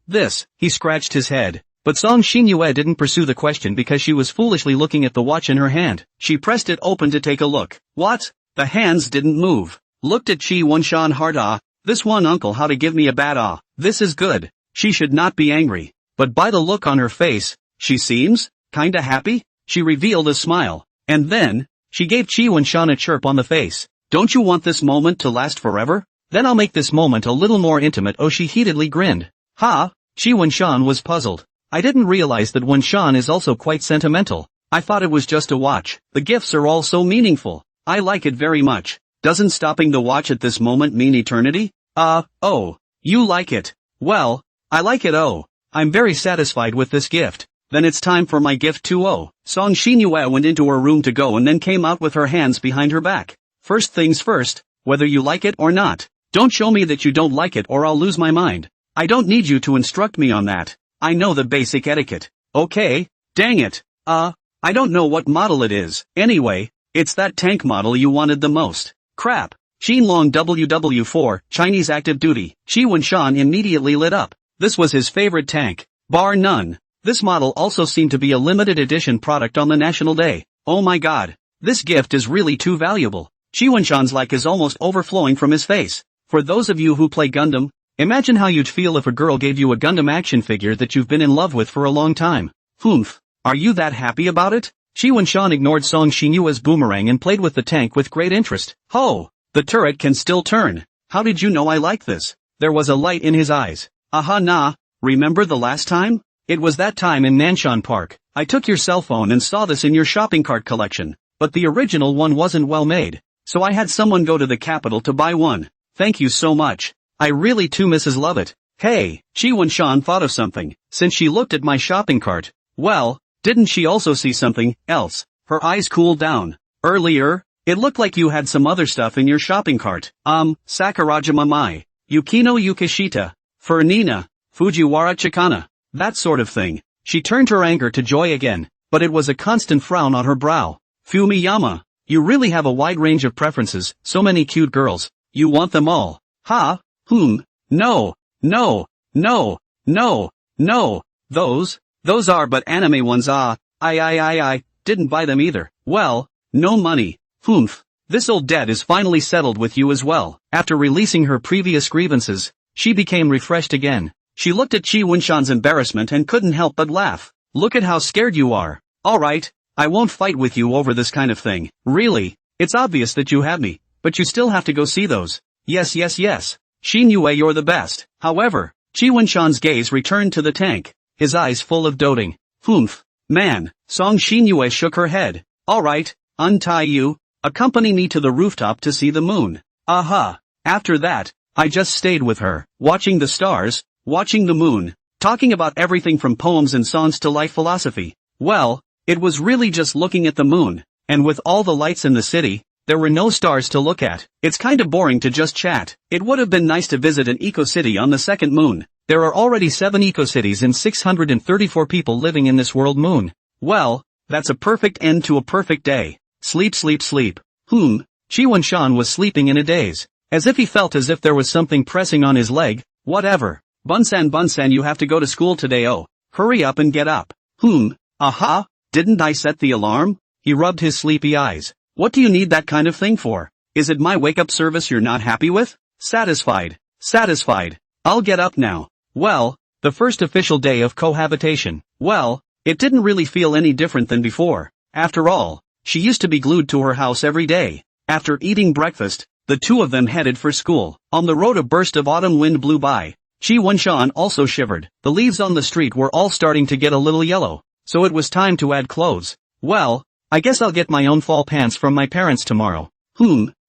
This, he scratched his head. But Song Xinyue didn't pursue the question because she was foolishly looking at the watch in her hand. She pressed it open to take a look. What? The hands didn't move. Looked at Chi Wunshan hard. This one uncle how to give me a bad This is good. She should not be angry. But by the look on her face, she seems kinda happy. She revealed a smile. And then, she gave Chi Wunshan a chirp on the face. Don't you want this moment to last forever? Then I'll make this moment a little more intimate. Oh, she heatedly grinned. Ha! Chi Wunshan was puzzled. I didn't realize that Wunshan is also quite sentimental. I thought it was just a watch. The gifts are all so meaningful. I like it very much. Doesn't stopping the watch at this moment mean eternity? Oh. You like it. Well, I like it. Oh. I'm very satisfied with this gift. Then it's time for my gift too. Oh. Song Xinyue went into her room to go and then came out with her hands behind her back. First things first, whether you like it or not. Don't show me that you don't like it or I'll lose my mind. I don't need you to instruct me on that. I know the basic etiquette. Okay, dang it. I don't know what model it is. Anyway, it's that tank model you wanted the most. Crap. Xinlong WW4, Chinese active duty. Chi Wunshan immediately lit up. This was his favorite tank. Bar none. This model also seemed to be a limited edition product on the National Day. Oh my god. This gift is really too valuable. Chi Wunshan's like is almost overflowing from his face. For those of you who play Gundam, imagine how you'd feel if a girl gave you a Gundam action figure that you've been in love with for a long time. Humph. Are you that happy about it? Chi Wunshan ignored Song Xinyue's boomerang and played with the tank with great interest. Ho! The turret can still turn. How did you know I like this? There was a light in his eyes. Aha nah, remember the last time? It was that time in Nanshan Park. I took your cell phone and saw this in your shopping cart collection. But the original one wasn't well made. So I had someone go to the capital to buy one. Thank you so much. I really too Mrs. Love it. Hey, Chi Wunshan thought of something, since she looked at my shopping cart. Well, didn't she also see something else? Her eyes cooled down. Earlier, it looked like you had some other stuff in your shopping cart. Sakurajima Mai, Yukino Yukishita, Fernina, Fujiwara Chikana, that sort of thing. She turned her anger to joy again, but it was a constant frown on her brow. Fumiyama, you really have a wide range of preferences, so many cute girls. You want them all. Ha? No. Those are but anime ones. I didn't buy them either. Well, no money. Humph. This old debt is finally settled with you as well. After releasing her previous grievances, she became refreshed again. She looked at Chi Wunshan's embarrassment and couldn't help but laugh. Look at how scared you are. Alright, I won't fight with you over this kind of thing. Really, it's obvious that you have me, but you still have to go see those. Yes. Xinyue, you're the best. However, Chi Wunshan's gaze returned to the tank, his eyes full of doting. Humph. Man, Song Xinyue shook her head. Alright, untie you. Accompany me to the rooftop to see the moon. Aha. After that, I just stayed with her, watching the stars, watching the moon, talking about everything from poems and songs to life philosophy. Well, it was really just looking at the moon, and with all the lights in the city, there were no stars to look at. It's kinda boring to just chat. It would have been nice to visit an eco-city on the second moon. There are already 7 eco-cities and 634 people living in this world moon. Well, that's a perfect end to a perfect day. Sleep. Chi Wunshan was sleeping in a daze, as if he felt as if there was something pressing on his leg. Whatever. Bunsan, you have to go to school today. Oh, hurry up and get up. Aha, didn't I set the alarm? He rubbed his sleepy eyes. What do you need that kind of thing for? Is it my wake-up service you're not happy with? Satisfied. I'll get up now. Well, the first official day of cohabitation. Well, it didn't really feel any different than before. After all, she used to be glued to her house every day. After eating breakfast, the two of them headed for school. On the road a burst of autumn wind blew by. Chi Wunshan also shivered. The leaves on the street were all starting to get a little yellow, so it was time to add clothes. Well, I guess I'll get my own fall pants from my parents tomorrow.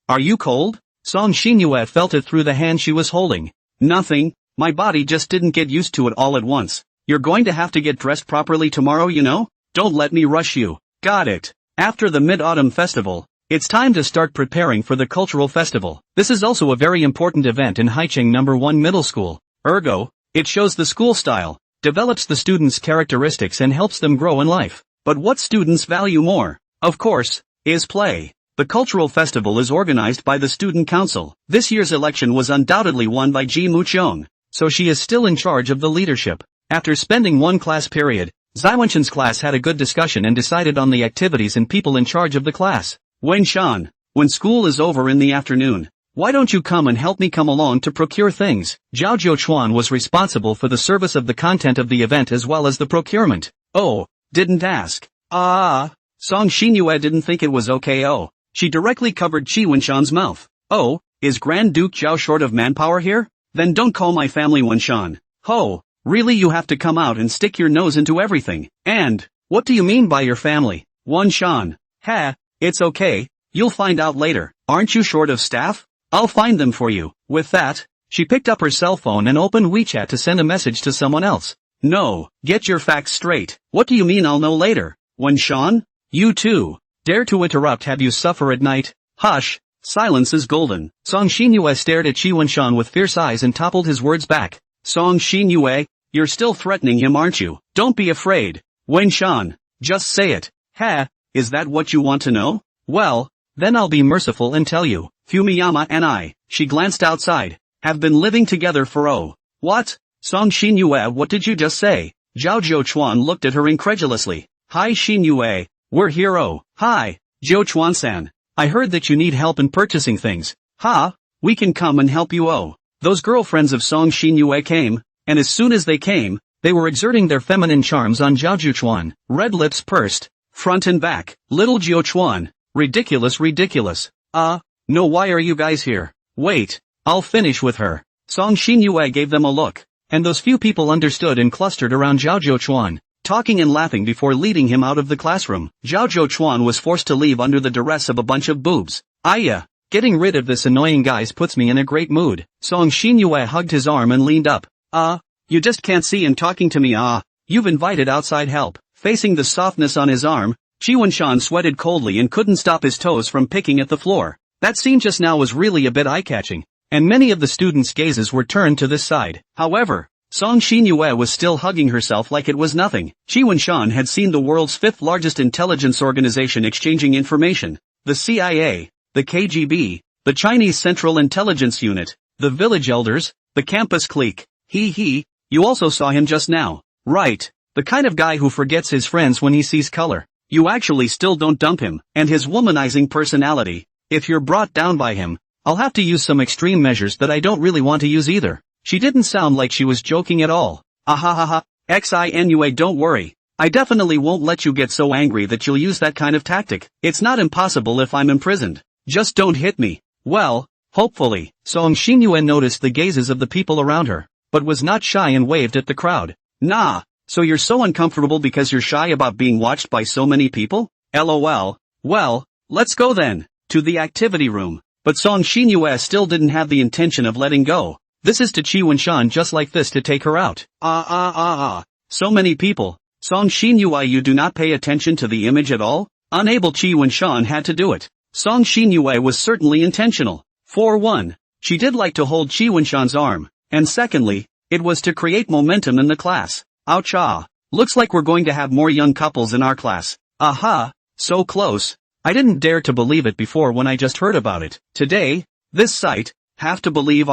Are you cold? Song Xinyue felt it through the hand she was holding. Nothing, my body just didn't get used to it all at once. You're going to have to get dressed properly tomorrow, you know? Don't let me rush you. Got it. After the Mid-Autumn Festival, it's time to start preparing for the cultural festival. This is also a very important event in Haicheng No. 1 Middle School. Ergo, it shows the school style, develops the students' characteristics and helps them grow in life. But what students value more, of course, is play. The cultural festival is organized by the student council. This year's election was undoubtedly won by Ji Muchong, so she is still in charge of the leadership. After spending one class period, Ziwenshan's class had a good discussion and decided on the activities and people in charge of the class. Wenshan, when school is over in the afternoon, why don't you come and help me come along to procure things? Zhao Jiuchuan was responsible for the service of the content of the event as well as the procurement. Oh, didn't ask. Song Xinyue didn't think it was okay. Oh, she directly covered Qi Wenshan's mouth. Oh, is Grand Duke Zhao short of manpower here? Then don't call my family Wenshan. Ho, really you have to come out and stick your nose into everything. And, what do you mean by your family? Wenshan. Ha, it's okay, you'll find out later. Aren't you short of staff? I'll find them for you. With that, she picked up her cell phone and opened WeChat to send a message to someone else. No, get your facts straight. What do you mean I'll know later? Wenshan? You too. Dare to interrupt, have you suffer at night? Hush, silence is golden. Song Xinyue stared at Qi Wenshan with fierce eyes and toppled his words back. Song Xinyue, you're still threatening him, aren't you? Don't be afraid. Wenshan, just say it. Ha, is that what you want to know? Well, then I'll be merciful and tell you. Fumiyama and I, she glanced outside, have been living together for what? Song Xinyue, what did you just say? Zhao Jiuchuan looked at her incredulously. Hi Xinyue, we're here. Hi, Jiuchuan-san. I heard that you need help in purchasing things. We can come and help you. Those girlfriends of Song Xinyue came, and as soon as they came, they were exerting their feminine charms on Zhao Jiuchuan. Red lips pursed, front and back. Little Jiuchuan, ridiculous. No, why are you guys here? Wait, I'll finish with her. Song Xinyue gave them a look, and those few people understood and clustered around Zhao Jiuchuan, talking and laughing before leading him out of the classroom. Zhao Jiuchuan was forced to leave under the duress of a bunch of boobs. Getting rid of this annoying guys puts me in a great mood. Song Xinyue hugged his arm and leaned up. You just can't see him talking to me. You've invited outside help. Facing the softness on his arm, Qi Wenshan sweated coldly and couldn't stop his toes from picking at the floor. That scene just now was really a bit eye-catching, and many of the students' gazes were turned to this side. However, Song Xinyue was still hugging herself like it was nothing. Qi Wenshan had seen the world's fifth largest intelligence organization exchanging information, the CIA, the KGB, the Chinese Central Intelligence Unit, the village elders, the campus clique. You also saw him just now, right? The kind of guy who forgets his friends when he sees color. You actually still don't dump him, and his womanizing personality. If you're brought down by him, I'll have to use some extreme measures that I don't really want to use either. She didn't sound like she was joking at all. Xinue, don't worry. I definitely won't let you get so angry that you'll use that kind of tactic. It's not impossible if I'm imprisoned. Just don't hit me. Well, hopefully. Song Xinyue noticed the gazes of the people around her, but was not shy and waved at the crowd. Nah, so you're so uncomfortable because you're shy about being watched by so many people? LOL. Well, let's go then. To the activity room. But Song Xinyue still didn't have the intention of letting go. This is to Qi Wenshan just like this to take her out. So many people. Song Xinyue, you do not pay attention to the image at all? Unable, Qi Wenshan had to do it. Song Xinyue was certainly intentional. For one, she did like to hold Qi Wenshan's arm, and secondly, it was to create momentum in the class. Ouch. Looks like we're going to have more young couples in our class. So close. I didn't dare to believe it before when I just heard about it. Today, this sight, have to believe.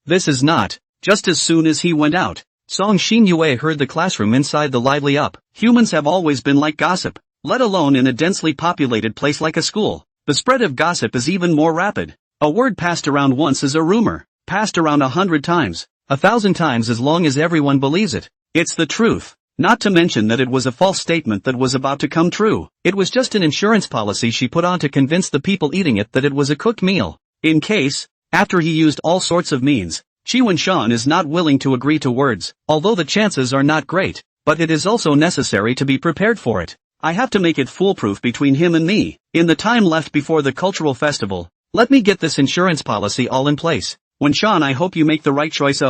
This is not. Just as soon as he went out, Song Xinyue heard the classroom inside the lively up. Humans have always been like gossip, let alone in a densely populated place like a school. The spread of gossip is even more rapid. A word passed around once is a rumor, passed around 100 times, 1,000 times as long as everyone believes it. It's the truth. Not to mention that it was a false statement that was about to come true. It was just an insurance policy she put on to convince the people eating it that it was a cooked meal. In case, after he used all sorts of means, Qi Wenshan is not willing to agree to words, although the chances are not great, but it is also necessary to be prepared for it. I have to make it foolproof between him and me. In the time left before the cultural festival, let me get this insurance policy all in place. Wenshan, I hope you make the right choice.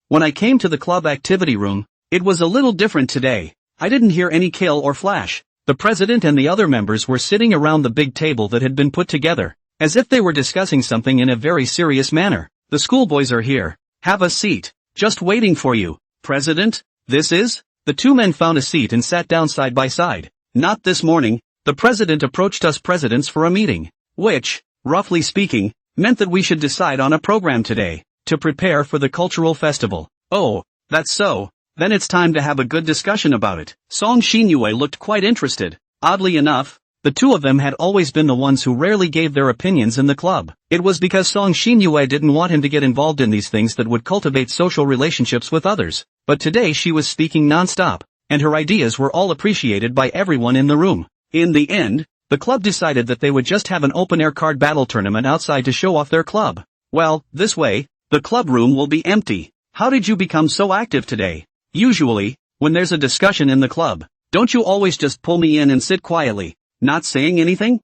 When I came to the club activity room, it was a little different today. I didn't hear any kill or flash. The president and the other members were sitting around the big table that had been put together, as if they were discussing something in a very serious manner. The schoolboys are here. Have a seat. Just waiting for you. President, this is? The two men found a seat and sat down side by side. Not this morning. The president approached us presidents for a meeting. which, roughly speaking, meant that we should decide on a program today, to prepare for the cultural festival. Oh, that's so. Then it's time to have a good discussion about it. Song Xinyue looked quite interested. Oddly enough, the two of them had always been the ones who rarely gave their opinions in the club. It was because Song Xinyue didn't want him to get involved in these things that would cultivate social relationships with others. But today she was speaking non-stop, and her ideas were all appreciated by everyone in the room. In the end, the club decided that they would just have an open-air card battle tournament outside to show off their club. Well, this way, the club room will be empty. How did you become so active today? Usually, when there's a discussion in the club, don't you always just pull me in and sit quietly, not saying anything?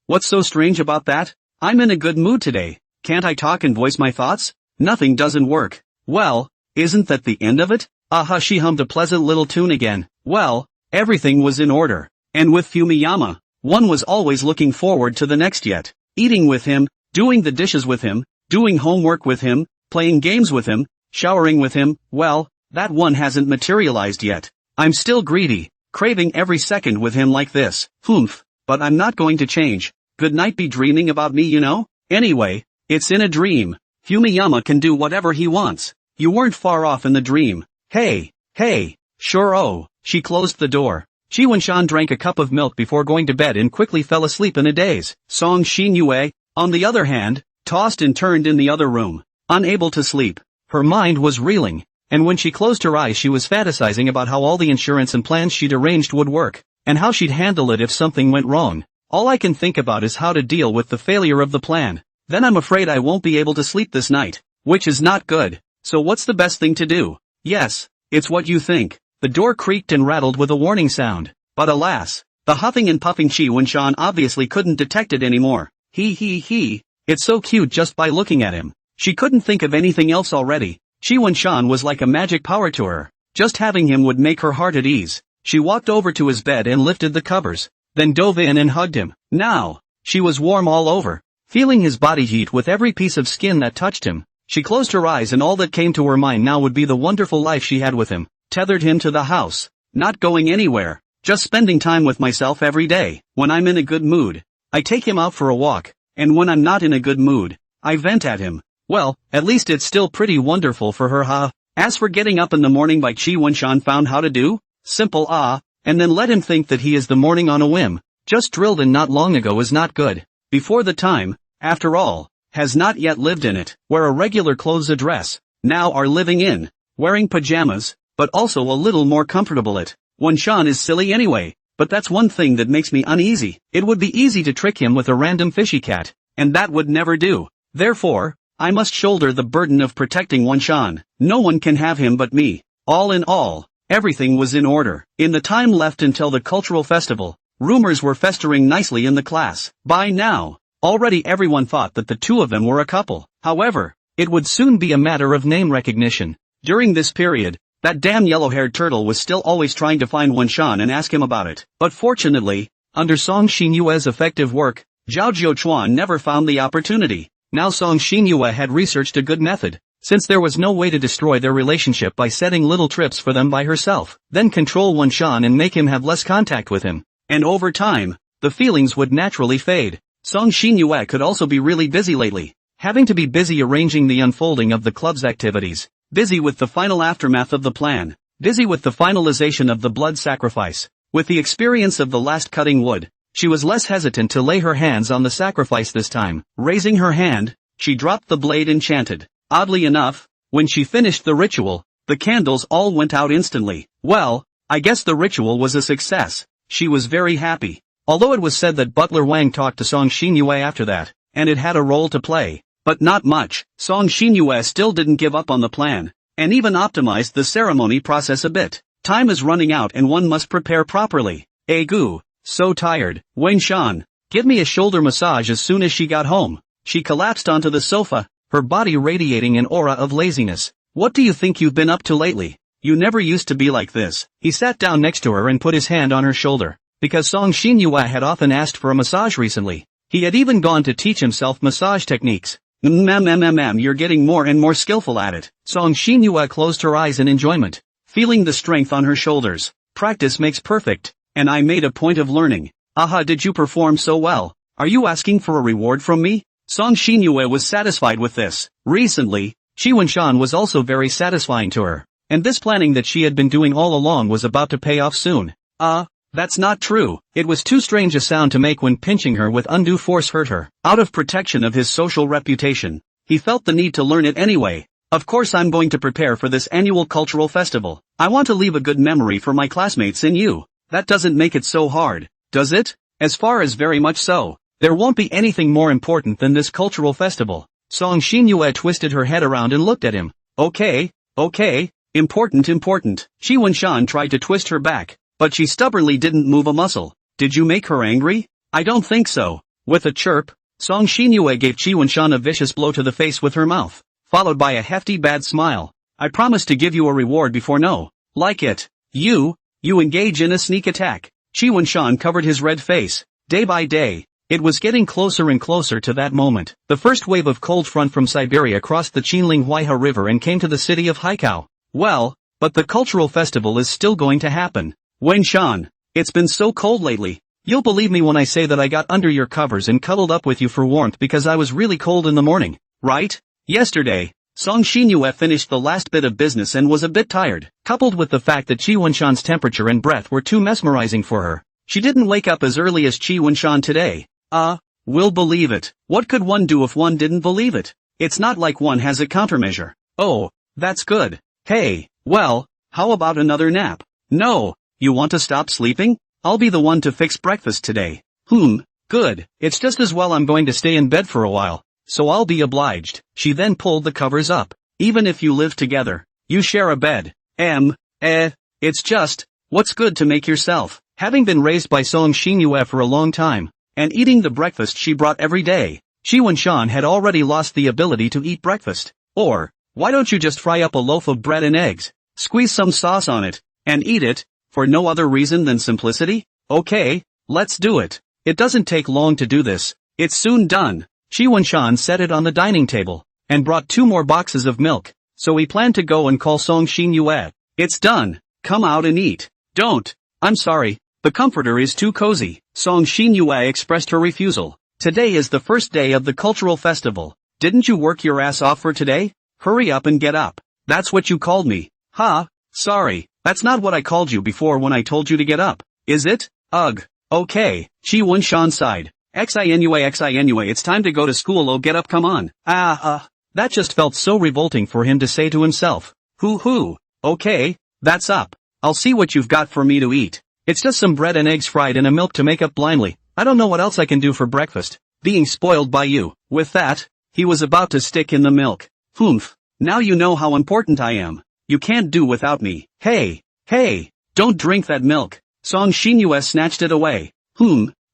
What's so strange about that? I'm in a good mood today. Can't I talk and voice my thoughts? Nothing doesn't work. Well, isn't that the end of it? Aha, she hummed a pleasant little tune again. Well, everything was in order. And with Fumiyama, one was always looking forward to the next yet. Eating with him, doing the dishes with him, doing homework with him, playing games with him, showering with him. Well, that one hasn't materialized yet. I'm still greedy, craving every second with him like this. But I'm not going to change. Good night, be dreaming about me, you know? Anyway, it's in a dream. Fumiyama can do whatever he wants. You weren't far off in the dream. Hey. Sure. Oh, she closed the door. Chi Wenshan drank a cup of milk before going to bed and quickly fell asleep in a daze. Song Xinyue, on the other hand, tossed and turned in the other room, unable to sleep. Her mind was reeling, and when she closed her eyes she was fantasizing about how all the insurance and plans she'd arranged would work, and how she'd handle it if something went wrong. All I can think about is how to deal with the failure of the plan. Then I'm afraid I won't be able to sleep this night, which is not good. So what's the best thing to do? Yes, it's what you think. The door creaked and rattled with a warning sound. But alas, the huffing and puffing Chi Wenshan obviously couldn't detect it anymore. It's so cute just by looking at him. She couldn't think of anything else already. Chi Wenshan was like a magic power to her. Just having him would make her heart at ease. She walked over to his bed and lifted the covers, then dove in and hugged him. Now, she was warm all over, feeling his body heat with every piece of skin that touched him. She closed her eyes and all that came to her mind now would be the wonderful life she had with him. Tethered him to the house, not going anywhere, just spending time with myself every day. When I'm in a good mood, I take him out for a walk, and when I'm not in a good mood, I vent at him. Well, at least it's still pretty wonderful for her, As for getting up in the morning like Chi Wenshan found how to do, simple and then let him think that he is the morning on a whim, just drilled in not long ago is not good. Before the time, after all, has not yet lived in it, wear a regular clothes a dress, now are living in, wearing pajamas, but also a little more comfortable it. Wenshan is silly anyway, but that's one thing that makes me uneasy. It would be easy to trick him with a random fishy cat, and that would never do. Therefore, I must shoulder the burden of protecting Wenshan. No one can have him but me. All in all, everything was in order. In the time left until the cultural festival, rumors were festering nicely in the class. By now, already everyone thought that the two of them were a couple. However, it would soon be a matter of name recognition. During this period, that damn yellow-haired turtle was still always trying to find Wenshan and ask him about it. But fortunately, under Song Xinyue's effective work, Zhao Jiuchuan never found the opportunity. Now Song Xinyue had researched a good method, since there was no way to destroy their relationship by setting little trips for them by herself, then control Wenshan and make him have less contact with him. And over time, the feelings would naturally fade. Song Xinyue could also be really busy lately, having to be busy arranging the unfolding of the club's activities, busy with the final aftermath of the plan, busy with the finalization of the blood sacrifice. With the experience of the last cutting wood, she was less hesitant to lay her hands on the sacrifice this time. Raising her hand, she dropped the blade and chanted. Oddly enough, when she finished the ritual, the candles all went out instantly. Well, I guess the ritual was a success. She was very happy. Although it was said that Butler Wang talked to Song Xinyue after that, and it had a role to play, but not much. Song Xinyue still didn't give up on the plan, and even optimized the ceremony process a bit. Time is running out and one must prepare properly. Egu. So tired. Wenshan, give me a shoulder massage as soon as she got home. She collapsed onto the sofa, her body radiating an aura of laziness. What do you think you've been up to lately? You never used to be like this. He sat down next to her and put his hand on her shoulder, because Song Xinyue had often asked for a massage recently. He had even gone to teach himself massage techniques. You're getting more and more skillful at it. Song Xinyue closed her eyes in enjoyment, feeling the strength on her shoulders. Practice makes perfect. And I made a point of learning. Aha, did you perform so well? Are you asking for a reward from me? Song Xinyue was satisfied with this. Recently, Shi Wenshan was also very satisfying to her. And this planning that she had been doing all along was about to pay off soon. That's not true. It was too strange a sound to make when pinching her with undue force hurt her. Out of protection of his social reputation, he felt the need to learn it anyway. Of course I'm going to prepare for this annual cultural festival. I want to leave a good memory for my classmates and you. That doesn't make it so hard, does it? As far as very much so. There won't be anything more important than this cultural festival. Song Xinyue twisted her head around and looked at him. Okay. Important. Shi Wenshan tried to twist her back, but she stubbornly didn't move a muscle. Did you make her angry? I don't think so. With a chirp, Song Xinyue gave Shi Wenshan a vicious blow to the face with her mouth, followed by a hefty bad smile. I promise to give you a reward before no. Like it. You engage in a sneak attack. Shi Wenshan covered his red face. Day by day, it was getting closer and closer to that moment. The first wave of cold front from Siberia crossed the Qinling-Huaihe River and came to the city of Haikao. Well, but the cultural festival is still going to happen. Wenshan, it's been so cold lately. You'll believe me when I say that I got under your covers and cuddled up with you for warmth because I was really cold in the morning, right? Yesterday, Song Xinyue finished the last bit of business and was a bit tired, coupled with the fact that Qi Wenshan's temperature and breath were too mesmerizing for her. She didn't wake up as early as Qi Wenshan today. Will believe it. What could one do if one didn't believe it? It's not like one has a countermeasure. Oh, that's good. Hey, well, how about another nap? No, you want to stop sleeping? I'll be the one to fix breakfast today. Good. It's just as well I'm going to stay in bed for a while, so I'll be obliged. She then pulled the covers up. Even if you live together, you share a bed. It's just, what's good to make yourself? Having been raised by Song Xinyue for a long time, and eating the breakfast she brought every day, Shi Wenshan had already lost the ability to eat breakfast. Or, why don't you just fry up a loaf of bread and eggs, squeeze some sauce on it, and eat it, for no other reason than simplicity? Okay, let's do it. It doesn't take long to do this. It's soon done. Shi Wenshan set it on the dining table, and brought 2 more boxes of milk, so he planned to go and call Song Xinyue. It's done. Come out and eat. Don't. I'm sorry. The comforter is too cozy. Song Xinyue expressed her refusal. Today is the first day of the cultural festival. Didn't you work your ass off for today? Hurry up and get up. That's what you called me. Sorry. That's not what I called you before when I told you to get up. Is it? Ugh. Okay. Shi Wenshan sighed. Xinue, it's time to go to school. Oh, get up, come on. That just felt so revolting for him to say to himself. Okay, that's up. I'll see what you've got for me to eat. It's just some bread and eggs fried in a milk to make up blindly. I don't know what else I can do for breakfast. Being spoiled by you. With that, he was about to stick in the milk. Now you know how important I am. You can't do without me. Hey, don't drink that milk. Song Xinyue snatched it away.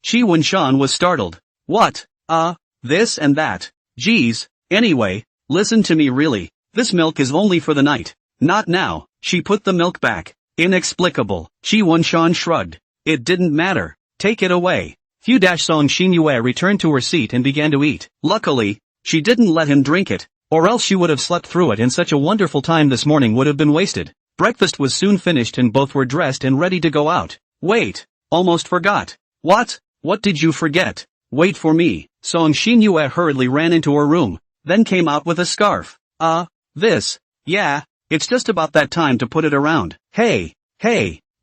Shi Wenshan was startled. What? This and that. Geez, anyway, listen to me really. This milk is only for the night. Not now. She put the milk back. Inexplicable. Shi Wenshan shrugged. It didn't matter. Take it away. Song Xinyue returned to her seat and began to eat. Luckily, she didn't let him drink it, or else she would have slept through it and such a wonderful time this morning would have been wasted. Breakfast was soon finished and both were dressed and ready to go out. Wait, almost forgot. What? What did you forget? Wait for me. Song Xinyue hurriedly ran into her room, then came out with a scarf. This. Yeah, it's just about that time to put it around. Hey,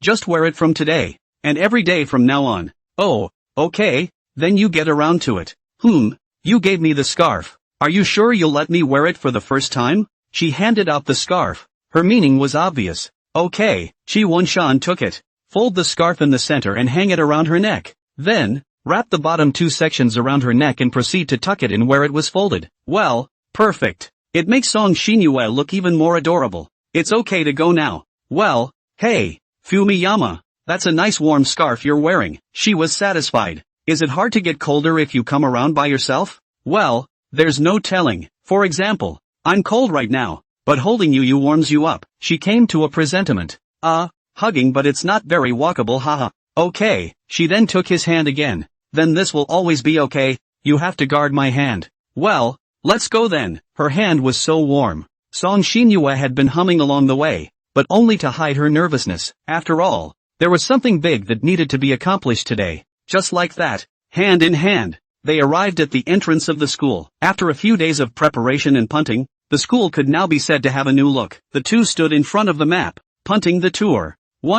just wear it from today, and every day from now on. Oh, okay, then you get around to it. You gave me the scarf. Are you sure you'll let me wear it for the first time? She handed out the scarf. Her meaning was obvious. Okay, Shi Wenshan took it. Fold the scarf in the center and hang it around her neck. Then, wrap the bottom 2 sections around her neck and proceed to tuck it in where it was folded. Well, perfect. It makes Song Xinyue look even more adorable. It's okay to go now. Well, hey, Fumiyama, that's a nice warm scarf you're wearing. She was satisfied. Is it hard to get colder if you come around by yourself? Well, there's no telling. For example, I'm cold right now, but holding you warms you up. She came to a presentiment. Hugging, but it's not very walkable, haha. Okay, she then took his hand again. Then this will always be okay. You have to guard my hand. Well, let's go then. Her hand was so warm. Song Xinyue had been humming along the way, but only to hide her nervousness. After all, there was something big that needed to be accomplished today. Just like that, hand in hand, They arrived at the entrance of the school. After a few days of preparation and punting, the school could now be said to have a new look. The two stood in front of the map, punting the tour.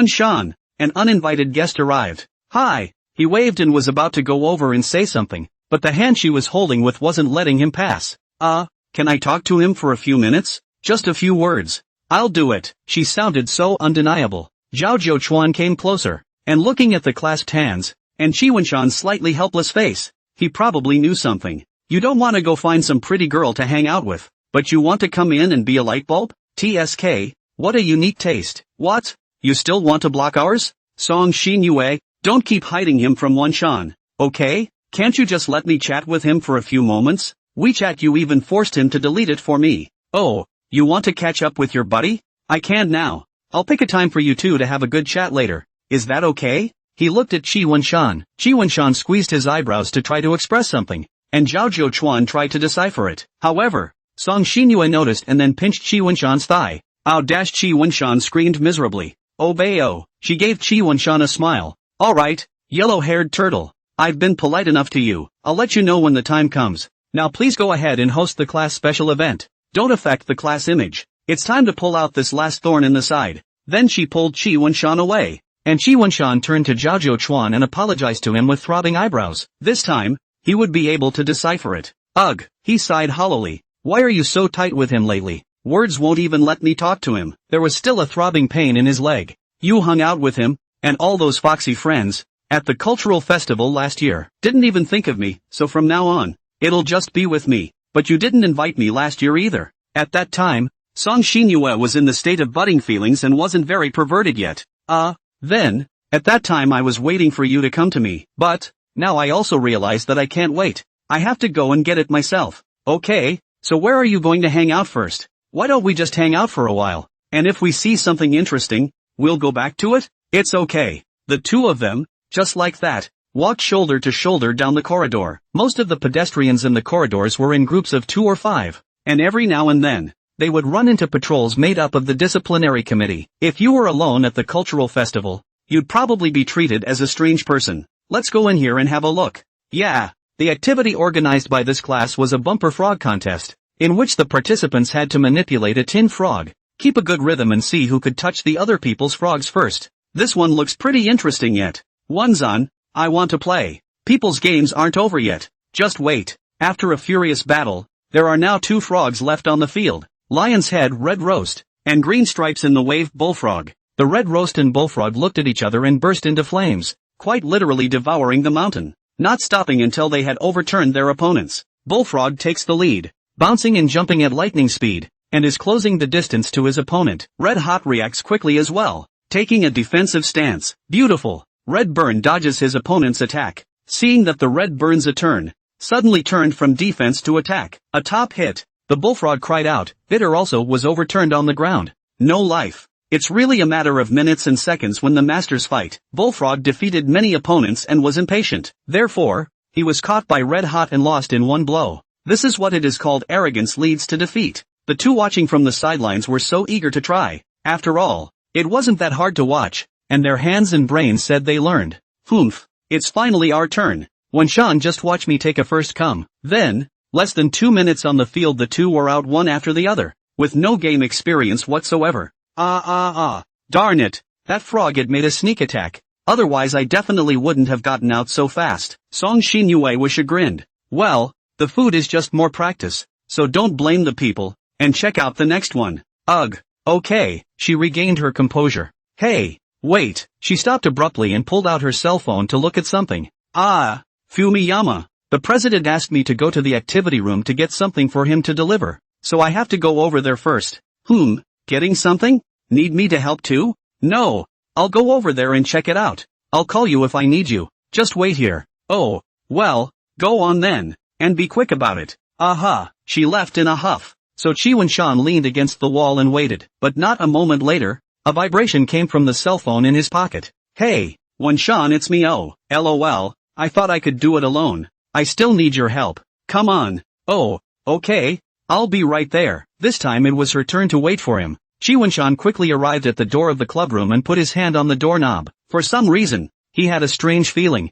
Shan, an uninvited guest, arrived. Hi. He waved and was about to go over and say something, but the hand she was holding with wasn't letting him pass. Can I talk to him for a few minutes? Just a few words. I'll do it. She sounded so undeniable. Zhao Jiuchuan came closer, and looking at the clasped hands, and Shan's slightly helpless face, he probably knew something. You don't want to go find some pretty girl to hang out with, but you want to come in and be a light bulb? TSK, what a unique taste. What? You still want to block ours? Song Xinyue, don't keep hiding him from Shan, okay? Can't you just let me chat with him for a few moments? WeChat, you even forced him to delete it for me. Oh, you want to catch up with your buddy? I can now. I'll pick a time for you two to have a good chat later. Is that okay? He looked at Shan. Shan squeezed his eyebrows to try to express something, and Zhao Jiuchuan tried to decipher it. However, Song Xinyue noticed and then pinched Shan's thigh. Ow! Shan screamed miserably. Oh bayo. She gave Shan a smile. Alright, yellow-haired turtle. I've been polite enough to you. I'll let you know when the time comes. Now please go ahead and host the class special event. Don't affect the class image. It's time to pull out this last thorn in the side. Then she pulled Shan away, and Shan turned to Zhao Jiuchuan and apologized to him with throbbing eyebrows. This time, he would be able to decipher it. Ugh, he sighed hollowly. Why are you so tight with him lately? Words won't even let me talk to him. There was still a throbbing pain in his leg. You hung out with him, and all those foxy friends, at the cultural festival last year. Didn't even think of me, so from now on, it'll just be with me. But you didn't invite me last year either. At that time, Song Xinyue was in the state of budding feelings and wasn't very perverted yet. Then, at that time I was waiting for you to come to me. But, now I also realize that I can't wait. I have to go and get it myself. Okay, so where are you going to hang out first? Why don't we just hang out for a while? And if we see something interesting, we'll go back to it? It's okay. The two of them, just like that, walked shoulder to shoulder down the corridor. Most of the pedestrians in the corridors were in groups of 2 or 5, and every now and then, they would run into patrols made up of the disciplinary committee. If you were alone at the cultural festival, you'd probably be treated as a strange person. Let's go in here and have a look. Yeah, the activity organized by this class was a bumper frog contest, in which the participants had to manipulate a tin frog, keep a good rhythm and see who could touch the other people's frogs first. This one looks pretty interesting yet. Wanzan, I want to play. People's games aren't over yet. Just wait. After a furious battle, there are now 2 frogs left on the field. Lion's head, red roast, and green stripes in the wave bullfrog. The red roast and bullfrog looked at each other and burst into flames, quite literally devouring the mountain, not stopping until they had overturned their opponents. Bullfrog takes the lead, bouncing and jumping at lightning speed, and is closing the distance to his opponent. Red Hot reacts quickly as well, taking a defensive stance. Beautiful. Red Burn dodges his opponent's attack, seeing that the Red Burns a turn, suddenly turned from defense to attack. A top hit. The bullfrog cried out. Bitter also was overturned on the ground. No life. It's really a matter of minutes and seconds when the masters fight. Bullfrog defeated many opponents and was impatient. Therefore, he was caught by Red Hot and lost in one blow. This is what it is called arrogance leads to defeat. The two watching from the sidelines were so eager to try. After all, it wasn't that hard to watch, and their hands and brains said they learned. Humph, it's finally our turn. Shan, just watch me take a first come. Then, less than 2 minutes on the field, the two were out one after the other, with no game experience whatsoever. Darn it, that frog had made a sneak attack. Otherwise I definitely wouldn't have gotten out so fast. Song Xinyue was chagrined. Well, the food is just more practice, so don't blame the people, and check out the next one. Ugh. Okay, she regained her composure. Hey, wait. She stopped abruptly and pulled out her cell phone to look at something. Fumiyama. The president asked me to go to the activity room to get something for him to deliver, so I have to go over there first. Getting something? Need me to help too? No, I'll go over there and check it out. I'll call you if I need you. Just wait here. Oh, well, go on then, and be quick about it. She left in a huff. So Shan leaned against the wall and waited, but not a moment later, a vibration came from the cell phone in his pocket. Hey, Shan, it's me. Oh, LOL, I thought I could do it alone. I still need your help. Come on. Oh, okay, I'll be right there. This time it was her turn to wait for him. Shan quickly arrived at the door of the clubroom and put his hand on the doorknob. For some reason, he had a strange feeling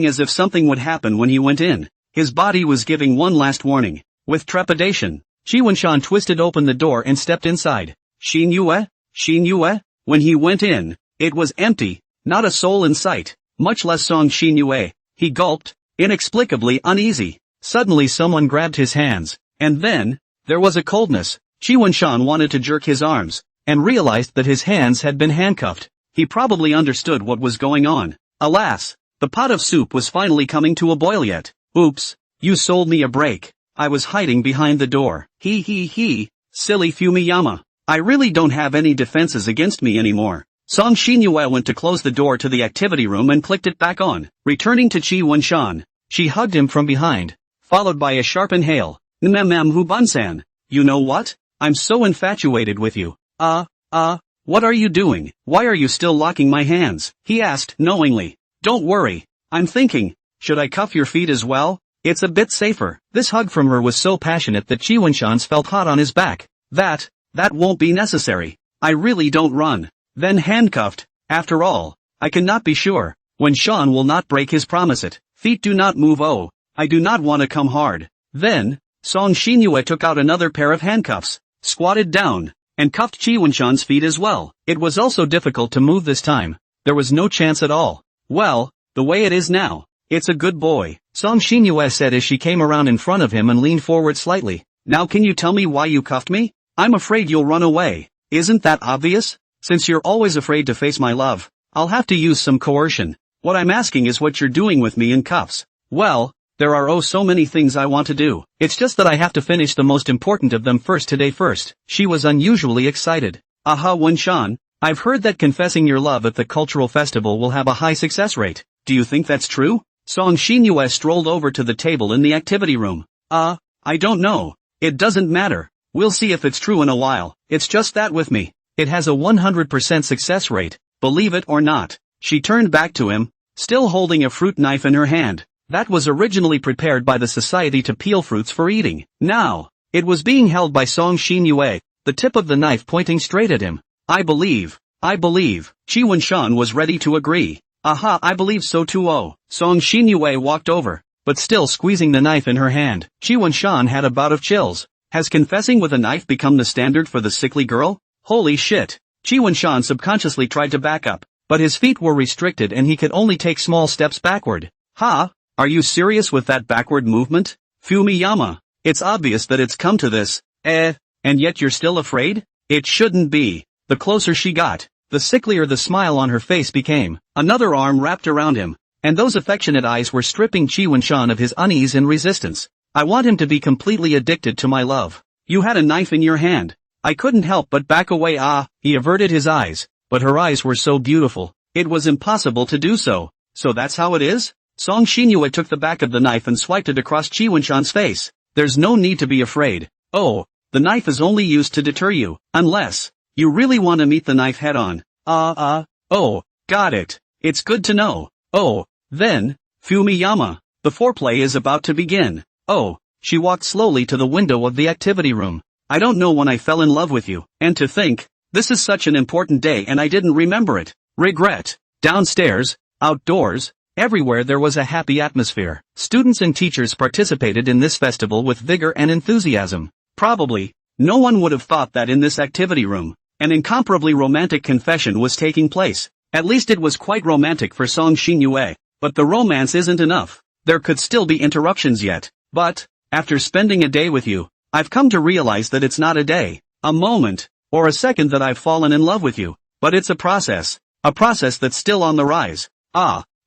as if something would happen when he went in. His body was giving one last warning. With trepidation, Chi Wunshan twisted open the door and stepped inside. Xin Yue? Xin Yue? When he went in, it was empty, not a soul in sight, much less Song Xin Yue. He gulped, inexplicably uneasy. Suddenly someone grabbed his hands, and then, there was a coldness. Chi Wunshan wanted to jerk his arms, and realized that his hands had been handcuffed. He probably understood what was going on. Alas, the pot of soup was finally coming to a boil yet. Oops, you sold me a break. I was hiding behind the door. He, silly Fumiyama. I really don't have any defenses against me anymore. Song Xinyue went to close the door to the activity room and clicked it back on. Returning to Chi Wunshan, she hugged him from behind, followed by a sharp inhale. Hu Bunsan. You know what? I'm so infatuated with you. What are you doing? Why are you still locking my hands? He asked knowingly. Don't worry. I'm thinking, should I cuff your feet as well? It's a bit safer. This hug from her was so passionate that Chi Wunshan's felt hot on his back. That won't be necessary. I really don't run. Then handcuffed. After all, I cannot be sure. When Sean will not break his promise it. Feet do not move. Oh, I do not want to come hard. Then, Song Xinyue took out another pair of handcuffs, squatted down, and cuffed Chi Wunshan's feet as well. It was also difficult to move this time. There was no chance at all. Well, the way it is now, it's a good boy, Song Xinyue said as she came around in front of him and leaned forward slightly. Now can you tell me why you cuffed me? I'm afraid you'll run away. Isn't that obvious? Since you're always afraid to face my love, I'll have to use some coercion. What I'm asking is what you're doing with me in cuffs. Well, there are so many things I want to do. It's just that I have to finish the most important of them first today first. She was unusually excited. Aha Wunshan, I've heard that confessing your love at the cultural festival will have a high success rate. Do you think that's true? Song Xinyue strolled over to the table in the activity room. I don't know. It doesn't matter. We'll see if it's true in a while. It's just that with me, it has a 100% success rate, believe it or not. She turned back to him, still holding a fruit knife in her hand. That was originally prepared by the Society to peel fruits for eating. Now, it was being held by Song Xinyue, the tip of the knife pointing straight at him. I believe. Chi Wunshan was ready to agree. Aha, I believe so too. Oh, Song Xinyue walked over, but still squeezing the knife in her hand. Chi Wunshan had a bout of chills. Has confessing with a knife become the standard for the sickly girl? Holy shit. Chi Wunshan subconsciously tried to back up, but his feet were restricted and he could only take small steps backward. Ha? Are you serious with that backward movement? Fumiyama, it's obvious that it's come to this. And yet you're still afraid? It shouldn't be. The closer she got, the sicklier the smile on her face became. Another arm wrapped around him, and those affectionate eyes were stripping Chi Wunshan of his unease and resistance. I want him to be completely addicted to my love. You had a knife in your hand. I couldn't help but back away. He averted his eyes, but her eyes were so beautiful, it was impossible to do so. So that's how it is? Song Xinyue took the back of the knife and swiped it across Chi Wunshan's face. There's no need to be afraid. Oh, the knife is only used to deter you, unless you really want to meet the knife head on. Oh, got it. It's good to know. Oh, then, Fumiyama, the foreplay is about to begin. Oh, she walked slowly to the window of the activity room. I don't know when I fell in love with you, and to think, this is such an important day and I didn't remember it. Regret. Downstairs, outdoors, everywhere there was a happy atmosphere. Students and teachers participated in this festival with vigor and enthusiasm. Probably, no one would have thought that in this activity room, an incomparably romantic confession was taking place. At least it was quite romantic for Song Xinyue. But the romance isn't enough. There could still be interruptions yet. But, after spending a day with you, I've come to realize that it's not a day, a moment, or a second that I've fallen in love with you. But it's a process that's still on the rise.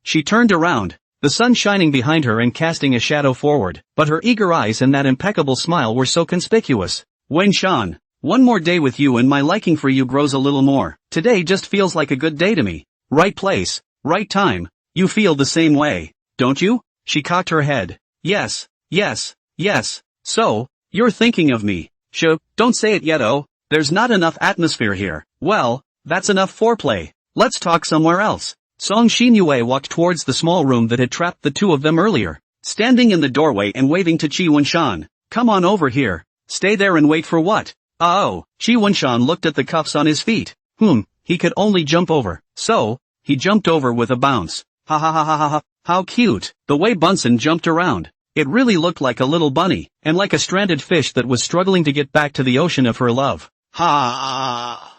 She turned around, the sun shining behind her and casting a shadow forward, but her eager eyes and that impeccable smile were so conspicuous. Wunshan, one more day with you and my liking for you grows a little more. Today just feels like a good day to me. Right place, right time. You feel the same way, don't you? She cocked her head. Yes. So, you're thinking of me. Don't say it yet. Oh, there's not enough atmosphere here. Well, that's enough foreplay. Let's talk somewhere else. Song Xinyue walked towards the small room that had trapped the two of them earlier, standing in the doorway and waving to Chi Wunshan. Come on over here. Stay there and wait for what? Oh, Chi Wunshan looked at the cuffs on his feet. He could only jump over. So, he jumped over with a bounce. Ha, how cute. The way Bunsen jumped around. It really looked like a little bunny, and like a stranded fish that was struggling to get back to the ocean of her love. Ha!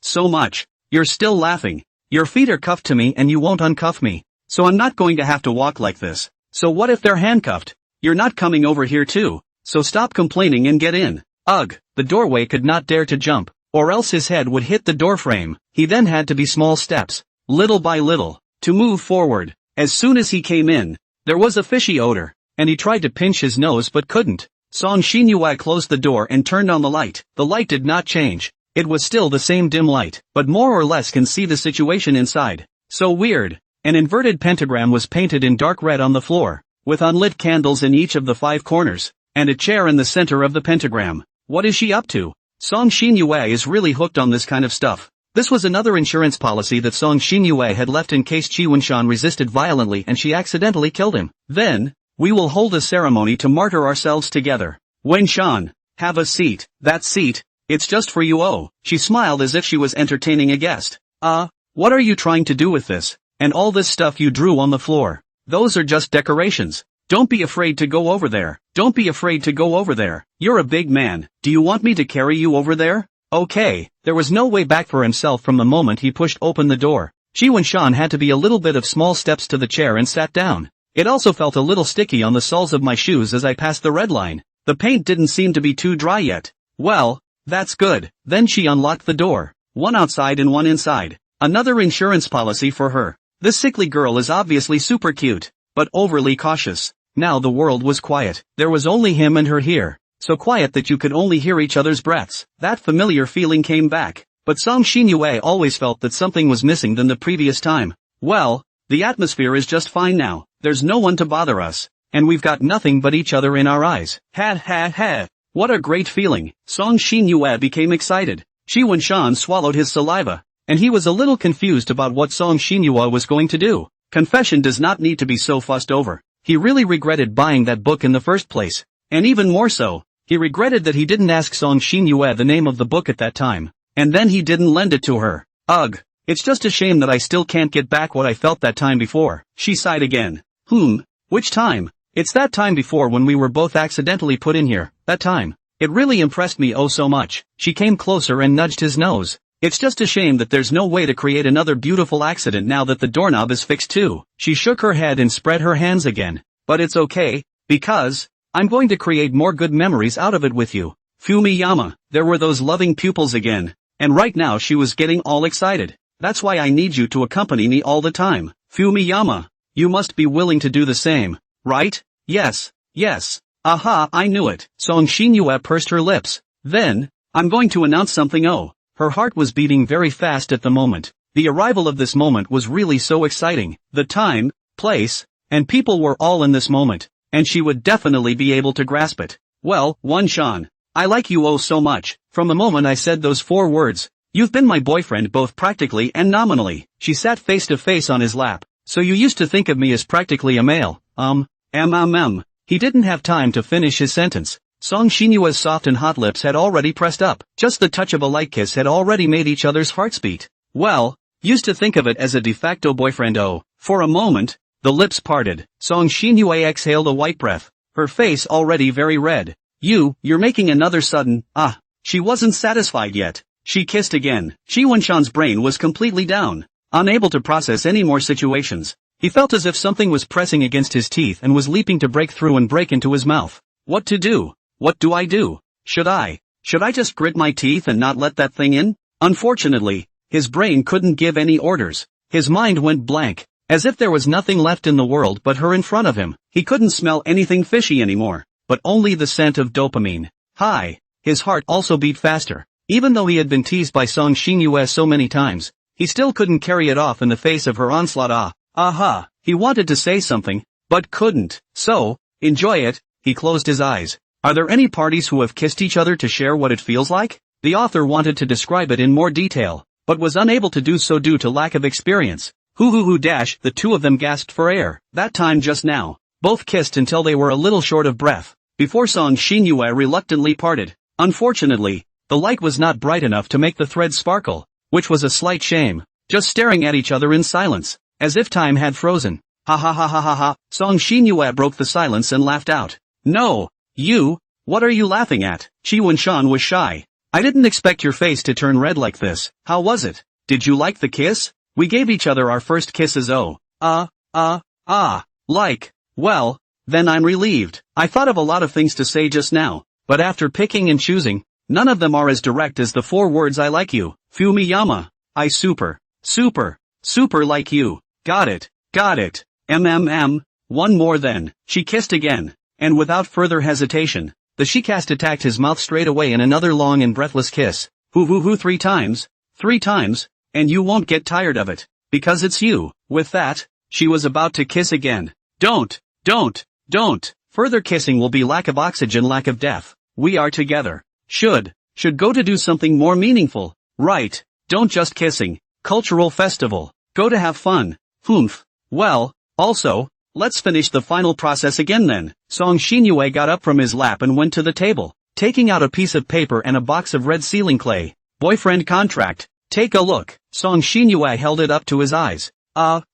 So much. You're still laughing. Your feet are cuffed to me and you won't uncuff me. So I'm not going to have to walk like this. So what if they're handcuffed? You're not coming over here too. So stop complaining and get in. Ugh, the doorway could not dare to jump, or else his head would hit the doorframe. He then had to be small steps, little by little, to move forward. As soon as he came in, there was a fishy odor, and he tried to pinch his nose but couldn't. Song Xinyue closed the door and turned on the light. The light did not change. It was still the same dim light, but more or less can see the situation inside. So weird. An inverted pentagram was painted in dark red on the floor, with unlit candles in each of the 5 corners, and a chair in the center of the pentagram. What is she up to? Song Xinyue is really hooked on this kind of stuff. This was another insurance policy that Song Xinyue had left in case Qi Wenshan resisted violently and she accidentally killed him. Then, we will hold a ceremony to martyr ourselves together. Wenshan, have a seat. That seat, it's just for you. Oh, she smiled as if she was entertaining a guest. What are you trying to do with this? And all this stuff you drew on the floor? Those are just decorations. Don't be afraid to go over there. Don't be afraid to go over there. You're a big man. Do you want me to carry you over there? Okay. There was no way back for himself from the moment he pushed open the door. Qi Wenshan had to be a little bit of small steps to the chair and sat down. It also felt a little sticky on the soles of my shoes as I passed the red line. The paint didn't seem to be too dry yet. Well, that's good. Then she unlocked the door. One outside and one inside. Another insurance policy for her. This sickly girl is obviously super cute, but overly cautious. Now the world was quiet. There was only him and her here. So quiet that you could only hear each other's breaths. That familiar feeling came back. But Song Xinyue always felt that something was missing than the previous time. Well, the atmosphere is just fine now. There's no one to bother us. And we've got nothing but each other in our eyes. Ha ha ha. What a great feeling. Song Xinyue became excited. Qi Wenshan swallowed his saliva, and he was a little confused about what Song Xinyue was going to do. Confession does not need to be so fussed over. He really regretted buying that book in the first place. And even more so, he regretted that he didn't ask Song Xinyue the name of the book at that time. And then he didn't lend it to her. Ugh. It's just a shame that I still can't get back what I felt that time before. She sighed again. Which time? It's that time before when we were both accidentally put in here. That time. It really impressed me oh so much. She came closer and nudged his nose. It's just a shame that there's no way to create another beautiful accident now that the doorknob is fixed too. She shook her head and spread her hands again. But it's okay, because I'm going to create more good memories out of it with you. Fumiyama. There were those loving pupils again. And right now she was getting all excited. That's why I need you to accompany me all the time. Fumiyama. You must be willing to do the same, right? Yes. Aha, I knew it. Song Xinyue pursed her lips. Then, I'm going to announce something. Oh. Her heart was beating very fast at the moment. The arrival of this moment was really so exciting. The time, place, and people were all in this moment, and she would definitely be able to grasp it. Well, Wenshan, I like you oh so much. From the moment I said those 4 words, you've been my boyfriend both practically and nominally. She sat face to face on his lap. So you used to think of me as practically a male, He didn't have time to finish his sentence. Song Xinyue's soft and hot lips had already pressed up. Just the touch of a light kiss had already made each other's hearts beat. Well, used to think of it as a de facto boyfriend. Oh, for a moment, the lips parted. Song Xinyue exhaled a white breath, her face already very red. You're making another sudden, She wasn't satisfied yet. She kissed again. Qi Wenshan's brain was completely down, unable to process any more situations. He felt as if something was pressing against his teeth and was leaping to break through and break into his mouth. What to do? What do I do? Should I just grit my teeth and not let that thing in? Unfortunately, his brain couldn't give any orders. His mind went blank, as if there was nothing left in the world but her in front of him. He couldn't smell anything fishy anymore, but only the scent of dopamine. His heart also beat faster. Even though he had been teased by Song Xinyue so many times, he still couldn't carry it off in the face of her onslaught. He wanted to say something, but couldn't. So, enjoy it. He closed his eyes. Are there any parties who have kissed each other to share what it feels like? The author wanted to describe it in more detail, but was unable to do so due to lack of experience. The 2 of them gasped for air. That time just now, both kissed until they were a little short of breath, before Song Xinyue reluctantly parted. Unfortunately, the light was not bright enough to make the threads sparkle, which was a slight shame. Just staring at each other in silence, as if time had frozen. Ha ha ha ha ha ha. Song Xinyue broke the silence and laughed out. No, you, what are you laughing at? Qi Wenshan was shy. I didn't expect your face to turn red like this. How was it? Did you like the kiss? We gave each other our first kisses. Well, then I'm relieved. I thought of a lot of things to say just now, but after picking and choosing, none of them are as direct as the 4 words I like you. Fumiyama. I super like you. Got it. One more then. She kissed again, and without further hesitation, the shicast attacked his mouth straight away in another long and breathless kiss. Hoo 3 times, and you won't get tired of it, because it's you. With that, she was about to kiss again. Don't. Further kissing will be lack of oxygen, lack of depth. We are together. Should go to do something more meaningful. Right. Don't just kissing. Cultural festival. Go to have fun. Humph. Well, also, let's finish the final process again then. Song Xinyue got up from his lap and went to the table, taking out a piece of paper and a box of red sealing clay. Boyfriend contract. Take a look. Song Xinyue held it up to his eyes.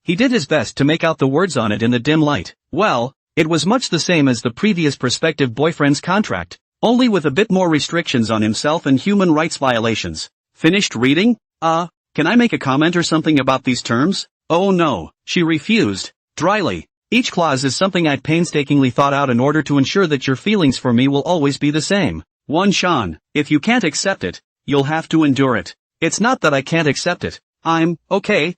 He did his best to make out the words on it in the dim light. Well, it was much the same as the previous prospective boyfriend's contract, only with a bit more restrictions on himself and human rights violations. Finished reading? Can I make a comment or something about these terms? Oh no, she refused, dryly. Each clause is something I painstakingly thought out in order to ensure that your feelings for me will always be the same. Shan, if you can't accept it, you'll have to endure it. It's not that I can't accept it. I'm, okay,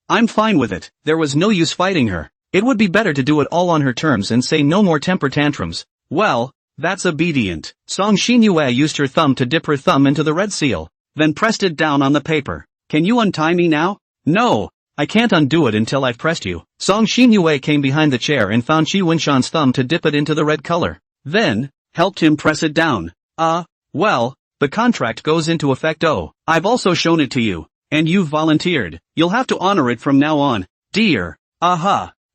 I'm fine with it. There was no use fighting her. It would be better to do it all on her terms and say no more temper tantrums. Well, that's obedient. Song Xinyue used her thumb to dip her thumb into the red seal, then pressed it down on the paper. Can you untie me now? No, I can't undo it until I've pressed you. Song Xinyue came behind the chair and found Qi Wenshan's thumb to dip it into the red color. Then, helped him press it down. Well, the contract goes into effect. I've also shown it to you, and you've volunteered. You'll have to honor it from now on, dear.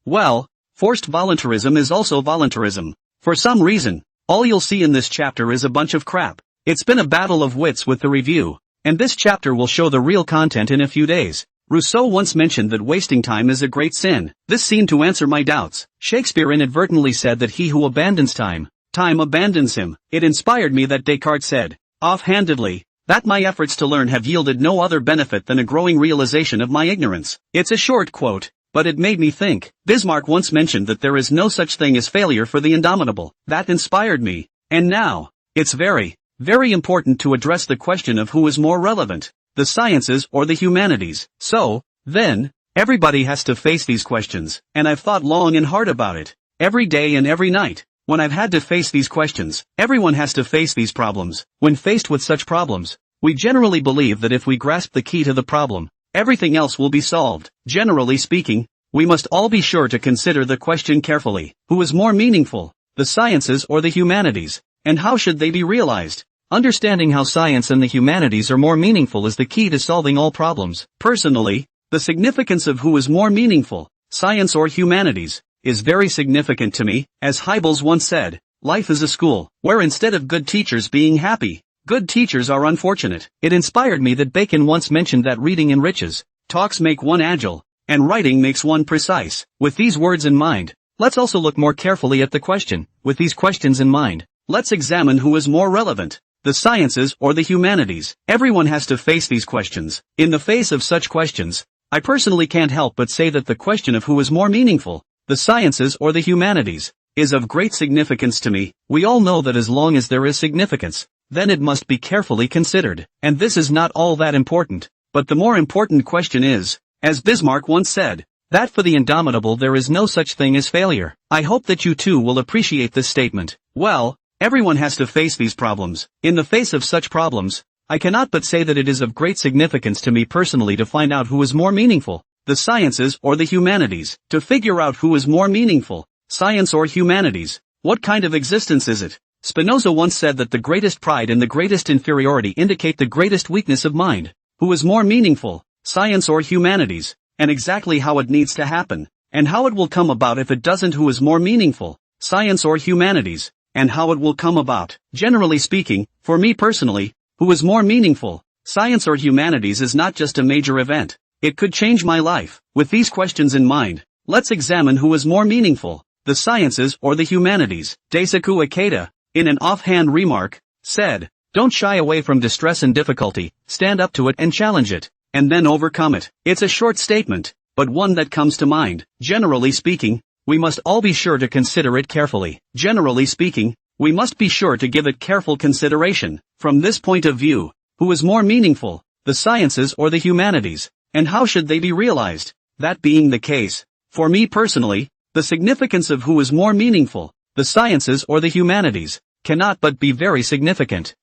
Well, forced voluntarism is also voluntarism. For some reason, all you'll see in this chapter is a bunch of crap. It's been a battle of wits with the review, and this chapter will show the real content in a few days. Rousseau once mentioned that wasting time is a great sin. This seemed to answer my doubts. Shakespeare inadvertently said that he who abandons time abandons him. It inspired me that Descartes said, offhandedly, that my efforts to learn have yielded no other benefit than a growing realization of my ignorance. It's a short quote, but it made me think. Bismarck once mentioned that there is no such thing as failure for the indomitable. That inspired me. And now, it's very important to address the question of who is more relevant, the sciences or the humanities. So, then, everybody has to face these questions, and I've thought long and hard about it. Every day and every night. When I've had to face these questions, everyone has to face these problems. When faced with such problems, we generally believe that if we grasp the key to the problem, everything else will be solved. Generally speaking, we must all be sure to consider the question carefully. Who is more meaningful, the sciences or the humanities? And how should they be realized? Understanding how science and the humanities are more meaningful is the key to solving all problems. Personally, the significance of who is more meaningful, science or humanities, is very significant to me. As Hybels once said, life is a school, where instead of good teachers being happy, good teachers are unfortunate. It inspired me that Bacon once mentioned that reading enriches, talks make one agile, and writing makes one precise. With these words in mind, let's also look more carefully at the question. With these questions in mind, let's examine who is more relevant, the sciences or the humanities. Everyone has to face these questions. In the face of such questions, I personally can't help but say that the question of who is more meaningful, the sciences or the humanities, is of great significance to me. We all know that as long as there is significance, then it must be carefully considered. And this is not all that important, but the more important question is, as Bismarck once said, that for the indomitable there is no such thing as failure. I hope that you too will appreciate this statement. Well, everyone has to face these problems. In the face of such problems, I cannot but say that it is of great significance to me personally to find out who is more meaningful, the sciences or the humanities. To figure out who is more meaningful, science or humanities, what kind of existence is it? Spinoza once said that the greatest pride and the greatest inferiority indicate the greatest weakness of mind. Who is more meaningful, science or humanities, and exactly how it needs to happen, and how it will come about if it doesn't. Who is more meaningful, science or humanities, and how it will come about. Generally speaking, for me personally, who is more meaningful, science or humanities is not just a major event. It could change my life. With these questions in mind, let's examine who is more meaningful, the sciences or the humanities. Daisaku Ikeda, in an offhand remark, said, don't shy away from distress and difficulty, stand up to it and challenge it, and then overcome it. It's a short statement, but one that comes to mind. Generally speaking, we must all be sure to consider it carefully. Generally speaking, we must be sure to give it careful consideration. From this point of view, who is more meaningful, the sciences or the humanities, and how should they be realized? That being the case, for me personally, the significance of who is more meaningful, the sciences or the humanities, cannot but be very significant.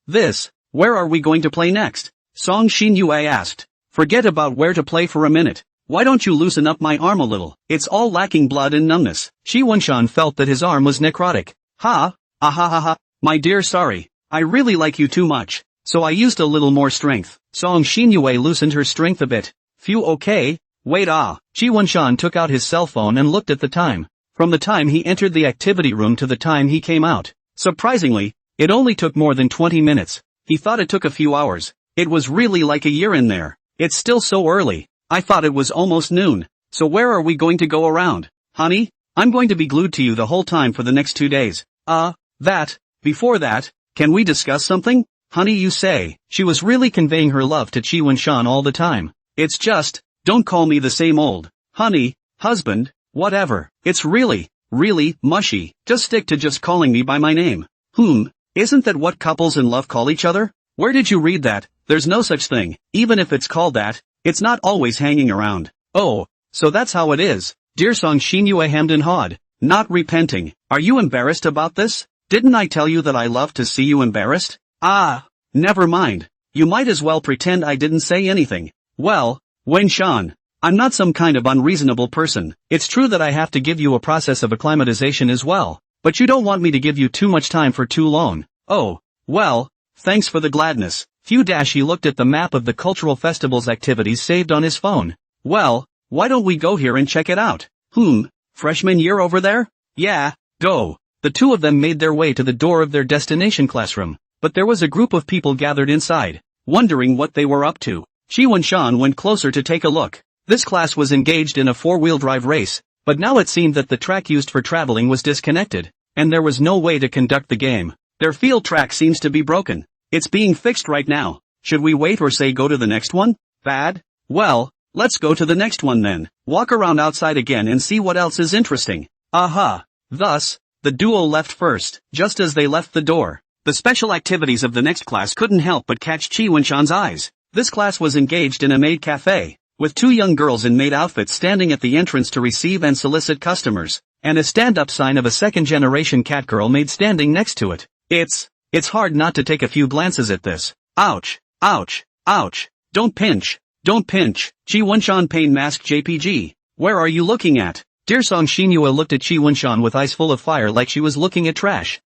Where are we going to play next? Song Shinyue asked. Forget about where to play for a minute. Why don't you loosen up my arm a little? It's all lacking blood and numbness. Shi Wenshan felt that his arm was necrotic. My dear, sorry. I really like you too much, so I used a little more strength. Song Shinyue loosened her strength a bit. Phew, okay. Wait, Shi Wenshan took out his cell phone and looked at the time. From the time he entered the activity room to the time he came out. Surprisingly, it only took more than 20 minutes. He thought it took a few hours. It was really like a year in there. It's still so early. I thought it was almost noon. So where are we going to go around? Honey, I'm going to be glued to you the whole time for the next 2 days. Before that, can we discuss something? Honey, you say. She was really conveying her love to Shi Wenshan all the time. It's just, don't call me the same old, honey, husband, whatever. It's really mushy. Just stick to just calling me by my name. Isn't that what couples in love call each other? Where did you read that? There's no such thing. Even if it's called that, it's not always hanging around. Oh, so that's how it is. Dear Song Shinyue hemmed and hawed, not repenting. Are you embarrassed about this? Didn't I tell you that I love to see you embarrassed? Never mind. You might as well pretend I didn't say anything. Well, Wenshan, I'm not some kind of unreasonable person. It's true that I have to give you a process of acclimatization as well, but you don't want me to give you too much time for too long. Oh, well, thanks for the gladness. He looked at the map of the cultural festival's activities saved on his phone. Well, why don't we go here and check it out? Freshman year over there? Yeah, go. The two of them made their way to the door of their destination classroom, but there was a group of people gathered inside, wondering what they were up to. Shi Wenshan went closer to take a look. This class was engaged in a four-wheel drive race, but now it seemed that the track used for traveling was disconnected, and there was no way to conduct the game. Their field track seems to be broken. It's being fixed right now. Should we wait or say go to the next one? Bad? Well, let's go to the next one then. Walk around outside again and see what else is interesting. Thus, the duo left first. Just as they left the door, the special activities of the next class couldn't help but catch Shi Wenshan's eyes. This class was engaged in a maid cafe, with two young girls in maid outfits standing at the entrance to receive and solicit customers, and a stand-up sign of a second-generation catgirl maid standing next to it. It's hard not to take a few glances at this. Ouch, ouch, ouch. Don't pinch. Shi Wenshan pain mask JPG. Where are you looking at? Dear Song Shinyue looked at Shi Wenshan with eyes full of fire like she was looking at trash.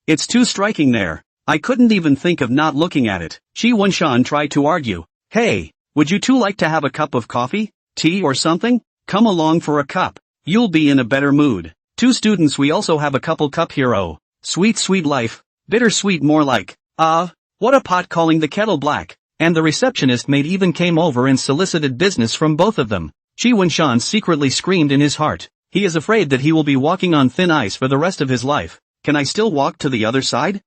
It's too striking there. I couldn't even think of not looking at it. Shi Wenshan tried to argue. Hey, would you two like to have a cup of coffee, tea or something? Come along for a cup. You'll be in a better mood. Two students, we also have a couple cup hero. Sweet life. Bittersweet more like. What a pot calling the kettle black. And the receptionist maid even came over and solicited business from both of them. Shi Wenshan secretly screamed in his heart. He is afraid that he will be walking on thin ice for the rest of his life. Can I still walk to the other side?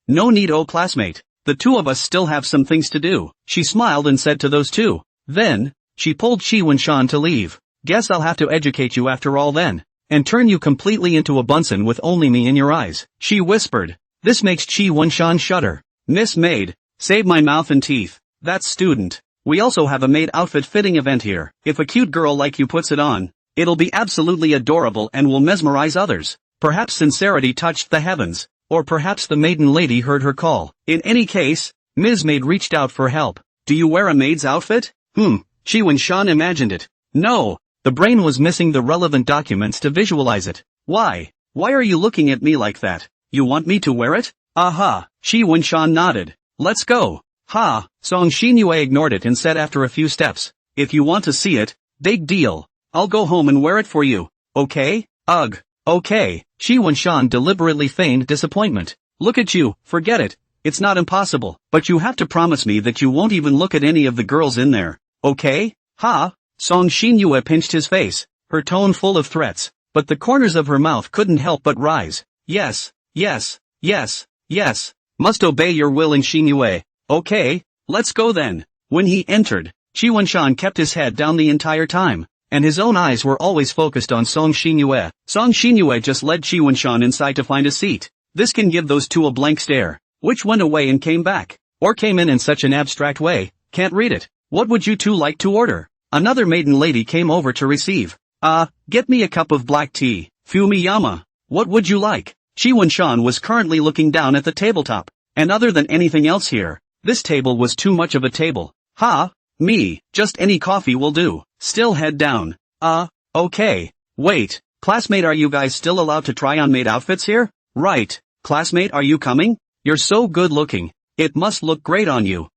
No need, oh classmate. The two of us still have some things to do. She smiled and said to those two. Then, she pulled Shi Wenshan to leave. Guess I'll have to educate you after all then, and turn you completely into a Bunsen with only me in your eyes. She whispered. This makes Shi Wenshan shudder. Miss Maid, save my mouth and teeth. That's student. We also have a maid outfit fitting event here. If a cute girl like you puts it on, it'll be absolutely adorable and will mesmerize others. Perhaps sincerity touched the heavens, or perhaps the maiden lady heard her call. In any case, Ms. Maid reached out for help. Do you wear a maid's outfit? Shi Wenshan imagined it. No, the brain was missing the relevant documents to visualize it. Why are you looking at me like that? You want me to wear it? Shi Wenshan nodded. Let's go. Song Shinyue ignored it and said after a few steps. If you want to see it, big deal. I'll go home and wear it for you. Okay? Ugh. Okay. Shi Wenshan deliberately feigned disappointment. Look at you, forget it. It's not impossible. But you have to promise me that you won't even look at any of the girls in there. Okay? Song Shinyue pinched his face. her tone full of threats, but the corners of her mouth couldn't help but rise. Yes, yes, yes, yes. Must obey your will in Xinyue. Okay, let's go then. When he entered, Qi Wenshan kept his head down the entire time, and his own eyes were always focused on Song Xinyue. Song Xinyue just led Qi Wenshan inside to find a seat. This can give those two a blank stare, which went away and came back, or came in such an abstract way, can't read it. What would you two like to order? Another maiden lady came over to receive. Get me a cup of black tea. Fumiyama. What would you like? Qi Wenshan was currently looking down at the tabletop, and other than anything else here, this table was too much of a table. Me, just any coffee will do. Still head down. Okay. Wait, classmate, are you guys still allowed to try on maid outfits here? Right. Classmate, are you coming? You're so good looking. It must look great on you.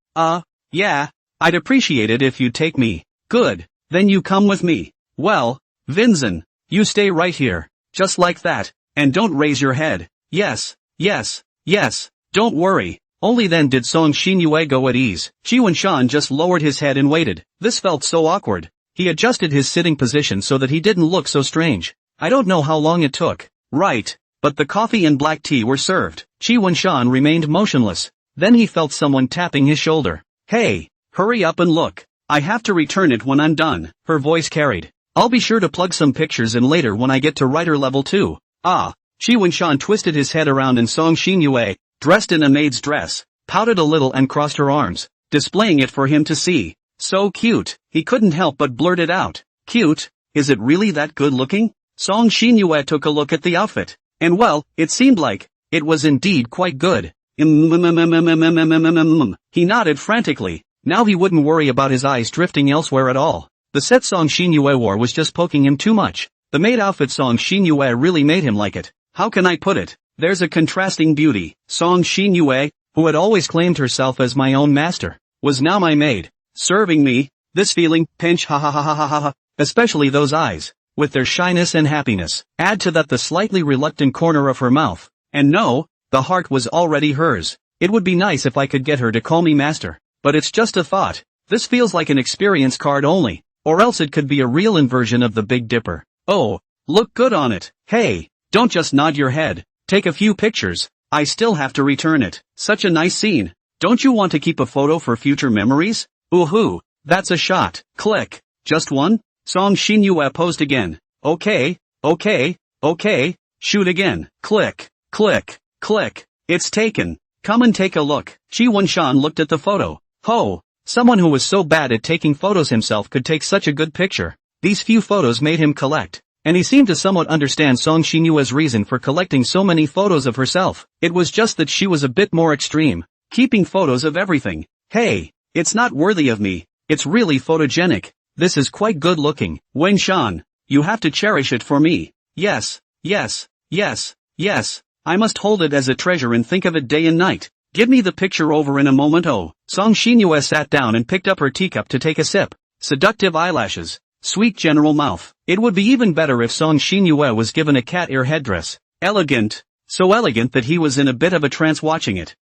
Yeah. I'd appreciate it if you'd take me. Good. Then you come with me. Well, Vincent, you stay right here. Just like that. And don't raise your head. Yes, yes, yes. Don't worry. Only then did Song Xinyue go at ease. Qi Wenshan just lowered his head and waited. This felt so awkward. He adjusted his sitting position so that he didn't look so strange. I don't know how long it took. Right. But the coffee and black tea were served. Qi Wenshan remained motionless. Then he felt someone tapping his shoulder. Hey, hurry up and look. I have to return it when I'm done. Her voice carried. I'll be sure to plug some pictures in later when I get to writer level 2. Qi Wenshan twisted his head around and Song Xinyue, dressed in a maid's dress, pouted a little and crossed her arms, displaying it for him to see. So cute. He couldn't help but blurt it out. Cute? Is it really that good looking? Song Xinyue took a look at the outfit. And well, it seemed like it was indeed quite good. He nodded frantically. Now he wouldn't worry about his eyes drifting elsewhere at all. The set Song Xinyue wore was just poking him too much. The maid outfit Song Xinyue really made him like it. How can I put it? There's a contrasting beauty. Song Xinyue, who had always claimed herself as my own master, was now my maid. Serving me. This feeling, pinch ha ha ha ha ha ha ha. Especially those eyes, with their shyness and happiness. Add to that the slightly reluctant corner of her mouth. And no, the heart was already hers. It would be nice if I could get her to call me master. But it's just a thought. This feels like an experience card only. Or else it could be a real inversion of the Big Dipper. Oh, look good on it. Hey, don't just nod your head. Take a few pictures. I still have to return it. Such a nice scene. Don't you want to keep a photo for future memories? Ooh-hoo, that's a shot. Click. Just one? Song Xinyue posed again. Okay. Shoot again. Click, click, click. It's taken. Come and take a look. Qi Wenshan looked at the photo. Ho! Someone who was so bad at taking photos himself could take such a good picture. These few photos made him collect. And he seemed to somewhat understand Song Xinyue's reason for collecting so many photos of herself. It was just that she was a bit more extreme, keeping photos of everything. Hey, it's not worthy of me. It's really photogenic. This is quite good looking. Wenshan, you have to cherish it for me. Yes. I must hold it as a treasure and think of it day and night. Give me the picture over in a moment. Oh. Song Xinyue sat down and picked up her teacup to take a sip. Seductive eyelashes. Sweet general mouth. It would be even better if Song Xinyue was given a cat ear headdress. Elegant. So elegant that he was in a bit of a trance watching it.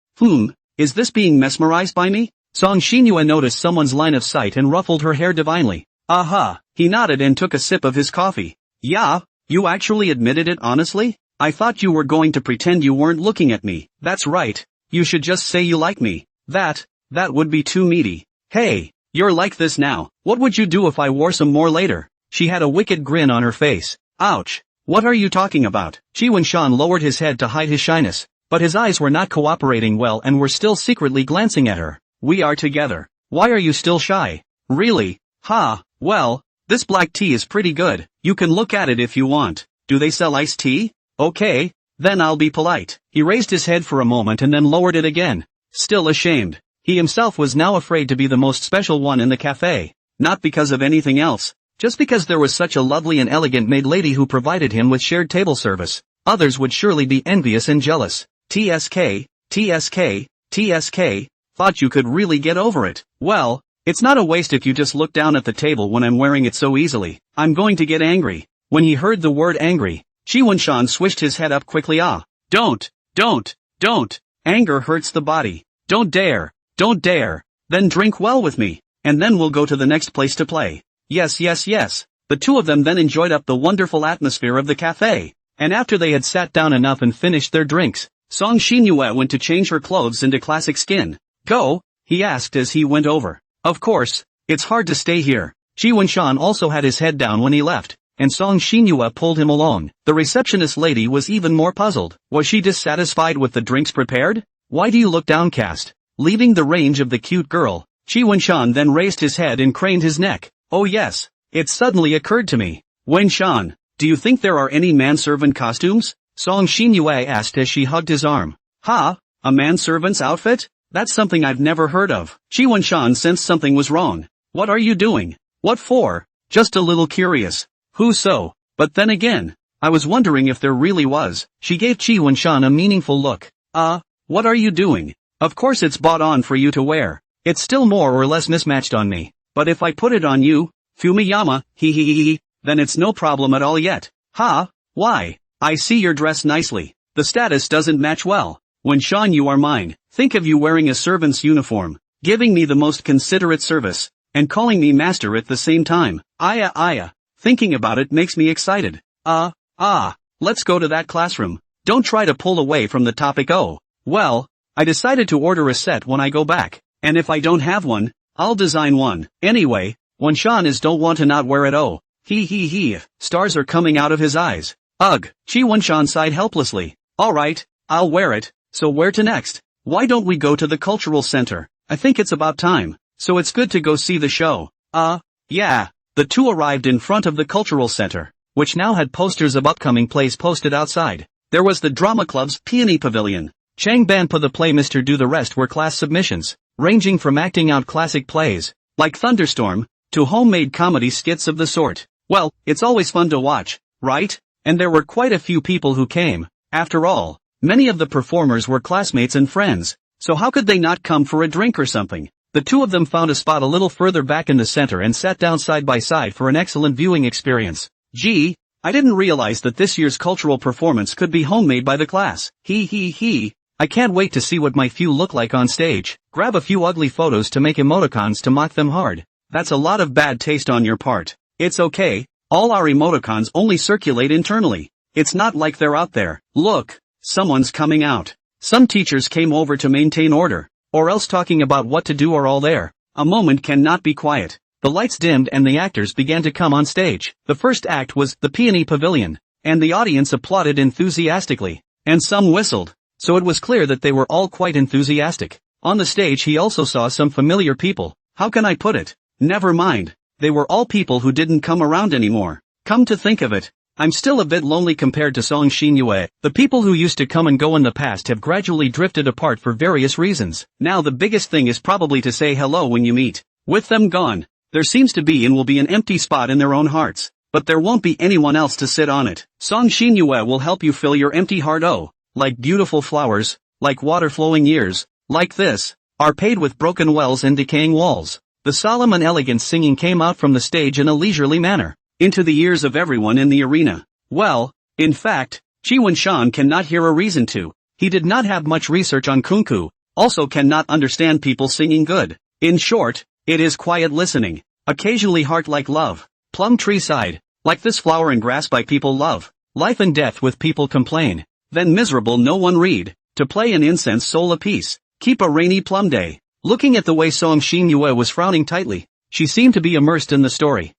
Is this being mesmerized by me? Song Xinyue noticed someone's line of sight and ruffled her hair divinely. Aha. He nodded and took a sip of his coffee. Yeah, you actually admitted it honestly? I thought you were going to pretend you weren't looking at me. That's right. You should just say you like me. That would be too meaty. Hey, you're like this now. What would you do if I wore some more later? She had a wicked grin on her face. Ouch. What are you talking about? Qi Wenshan lowered his head to hide his shyness, but his eyes were not cooperating well and were still secretly glancing at her. We are together. Why are you still shy? Really? Well, this black tea is pretty good. You can look at it if you want. Do they sell iced tea? Okay, then I'll be polite. He raised his head for a moment and then lowered it again. Still ashamed. He himself was now afraid to be the most special one in the cafe. Not because of anything else. Just because there was such a lovely and elegant maid lady who provided him with shared table service. Others would surely be envious and jealous. TSK. Thought you could really get over it. Well, it's not a waste if you just look down at the table when I'm wearing it so easily. I'm going to get angry. When he heard the word angry, Qi Wenshan swished his head up quickly. Don't. Anger hurts the body. Don't dare. Then drink well with me, and then we'll go to the next place to play. Yes. The The two of them then enjoyed up the wonderful atmosphere of the cafe. And after they had sat down enough and finished their drinks, Song Xinyue went to change her clothes into classic skin. Go? He asked as he went over. Of course, it's hard to stay here. Ji Wenshan also had his head down when he left, and Song Xinyue pulled him along. The receptionist lady was even more puzzled. Was she dissatisfied with the drinks prepared? Why do you look downcast? Leaving the range of the cute girl, Ji Wenshan then raised his head and craned his neck. Oh yes, it suddenly occurred to me. Wenshan, do you think there are any manservant costumes? Song Xinyue asked as she hugged his arm. Ha? A manservant's outfit? That's something I've never heard of. Ji Wenshan sensed something was wrong. What are you doing? What for? Just a little curious. Who so? But then again, I was wondering if there really was. She gave Ji Wenshan a meaningful look. What are you doing? Of course it's bought on for you to wear. It's still more or less mismatched on me. But if I put it on you, Fumiyama, then it's no problem at all yet. Ha? Why? I see you're dressed nicely. The status doesn't match well. Wenshan, you are mine. Think of you wearing a servant's uniform, giving me the most considerate service, and calling me master at the same time. Aya. Thinking about it makes me excited. Let's go to that classroom. Don't try to pull away from the topic. Oh, well, I decided to order a set when I go back, and if I don't have one, I'll design one. Anyway, Wenshan is don't want to not wear it. Oh, stars are coming out of his eyes. Ugh, Ji Wenshan sighed helplessly. Alright, I'll wear it, so where to next? Why don't we go to the cultural center? I think it's about time, so it's good to go see the show. Yeah. The two arrived in front of the cultural center, which now had posters of upcoming plays posted outside. There was the drama club's peony pavilion. Chang Ban put the play Mr. Do, the rest were class submissions, ranging from acting out classic plays, like Thunderstorm, to homemade comedy skits of the sort. Well, it's always fun to watch, right? And there were quite a few people who came. After all, many of the performers were classmates and friends, so how could they not come for a drink or something? The two of them found a spot a little further back in the center and sat down side by side for an excellent viewing experience. Gee, I didn't realize that this year's cultural performance could be homemade by the class. I can't wait to see what my few look like on stage. Grab a few ugly photos to make emoticons to mock them hard. That's a lot of bad taste on your part. It's okay, all our emoticons only circulate internally. It's not like they're out there. Look, someone's coming out. Some teachers came over to maintain order, or else talking about what to do are all there. A moment cannot be quiet. The lights dimmed and the actors began to come on stage. The first act was The Peony Pavilion, and the audience applauded enthusiastically, and some whistled, so it was clear that they were all quite enthusiastic. On the stage he also saw some familiar people. How can I put it? Never mind. They were all people who didn't come around anymore. Come to think of it, I'm still a bit lonely compared to Song Xinyue. The people who used to come and go in the past have gradually drifted apart for various reasons. Now the biggest thing is probably to say hello when you meet. With them gone, there seems to be and will be an empty spot in their own hearts. But there won't be anyone else to sit on it. Song Xinyue will help you fill your empty heart. Oh, like beautiful flowers, like water flowing years, like this, are paid with broken wells and decaying walls. The solemn and elegant singing came out from the stage in a leisurely manner, into the ears of everyone in the arena. Well, in fact, Ji Wenshan cannot hear a reason to. He did not have much research on kunku, also cannot understand people singing good. In short, it is quiet listening, occasionally heart like love, plum tree side, like this flower and grass by people love, life and death with people complain, then miserable no one read, to play an incense soul apiece, keep a rainy plum day. Looking at the way Song Xinyue was frowning tightly, she seemed to be immersed in the story.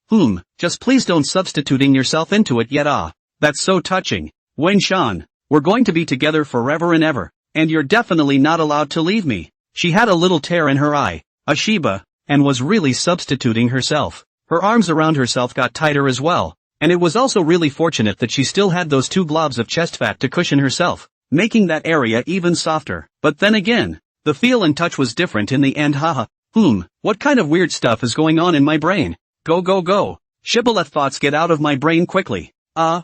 Just please don't substituting yourself into it yet. That's so touching. Wenshan, we're going to be together forever and ever, and you're definitely not allowed to leave me. She had a little tear in her eye, a Shiba, and was really substituting herself. Her arms around herself got tighter as well, and it was also really fortunate that she still had those 2 globs of chest fat to cushion herself, making that area even softer. But then again, the feel and touch was different in the end. What kind of weird stuff is going on in my brain? Go. Shibboleth thoughts get out of my brain quickly. Don't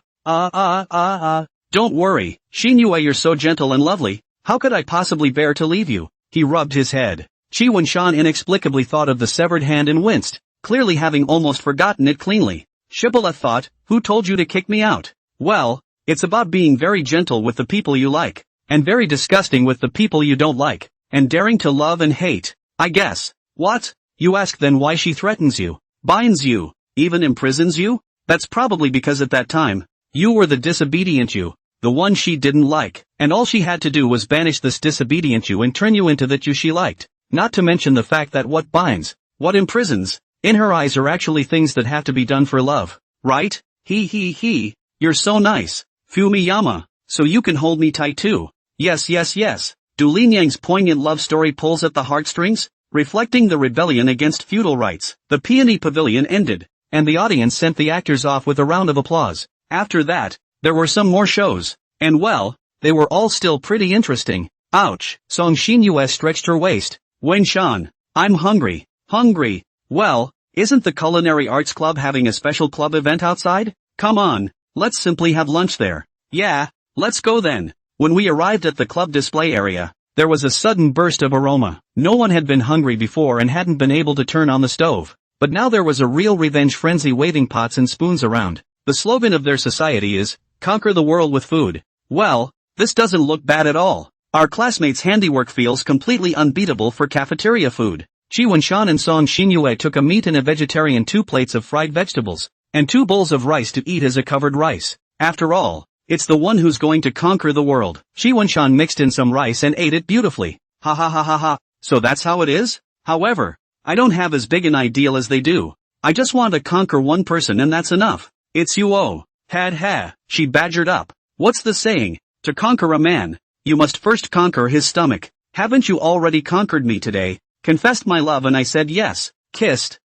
worry, Xinyue, you're so gentle and lovely, how could I possibly bear to leave you? He rubbed his head. Ji Wenshan inexplicably thought of the severed hand and winced, clearly having almost forgotten it cleanly. Shibboleth thought, who told you to kick me out? Well, it's about being very gentle with the people you like, and very disgusting with the people you don't like, and daring to love and hate, I guess. What? You ask then why she threatens you, binds you, even imprisons you? That's probably because at that time, you were the disobedient you, the one she didn't like, and all she had to do was banish this disobedient you and turn you into that you she liked. Not to mention the fact that what binds, what imprisons, in her eyes are actually things that have to be done for love, right? You're so nice, Fumiyama, so you can hold me tight too. Yes. Du Linyang's poignant love story pulls at the heartstrings, reflecting the rebellion against feudal rights. The peony pavilion ended, and the audience sent the actors off with a round of applause. After that, there were some more shows, and well, they were all still pretty interesting. Ouch, Song Xinyue stretched her waist. Wen-shan, I'm hungry. Well, isn't the Culinary Arts Club having a special club event outside? Come on, let's simply have lunch there. Yeah, let's go then. When we arrived at the club display area, there was a sudden burst of aroma. No one had been hungry before and hadn't been able to turn on the stove, but now there was a real revenge frenzy waving pots and spoons around. The slogan of their society is, "Conquer the world with food." Well, this doesn't look bad at all. Our classmates' handiwork feels completely unbeatable for cafeteria food. Chi Wen-shan and Song Xinyue took a meat and a vegetarian 2 plates of fried vegetables, and 2 bowls of rice to eat as a covered rice. After all, it's the one who's going to conquer the world. Chi Wen-shan mixed in some rice and ate it beautifully. Ha. So that's how it is? However, I don't have as big an ideal as they do. I just want to conquer one person and that's enough. It's you oh. Ha, she badgered up. What's the saying? To conquer a man, you must first conquer his stomach. Haven't you already conquered me today? Confessed my love and I said yes. Kissed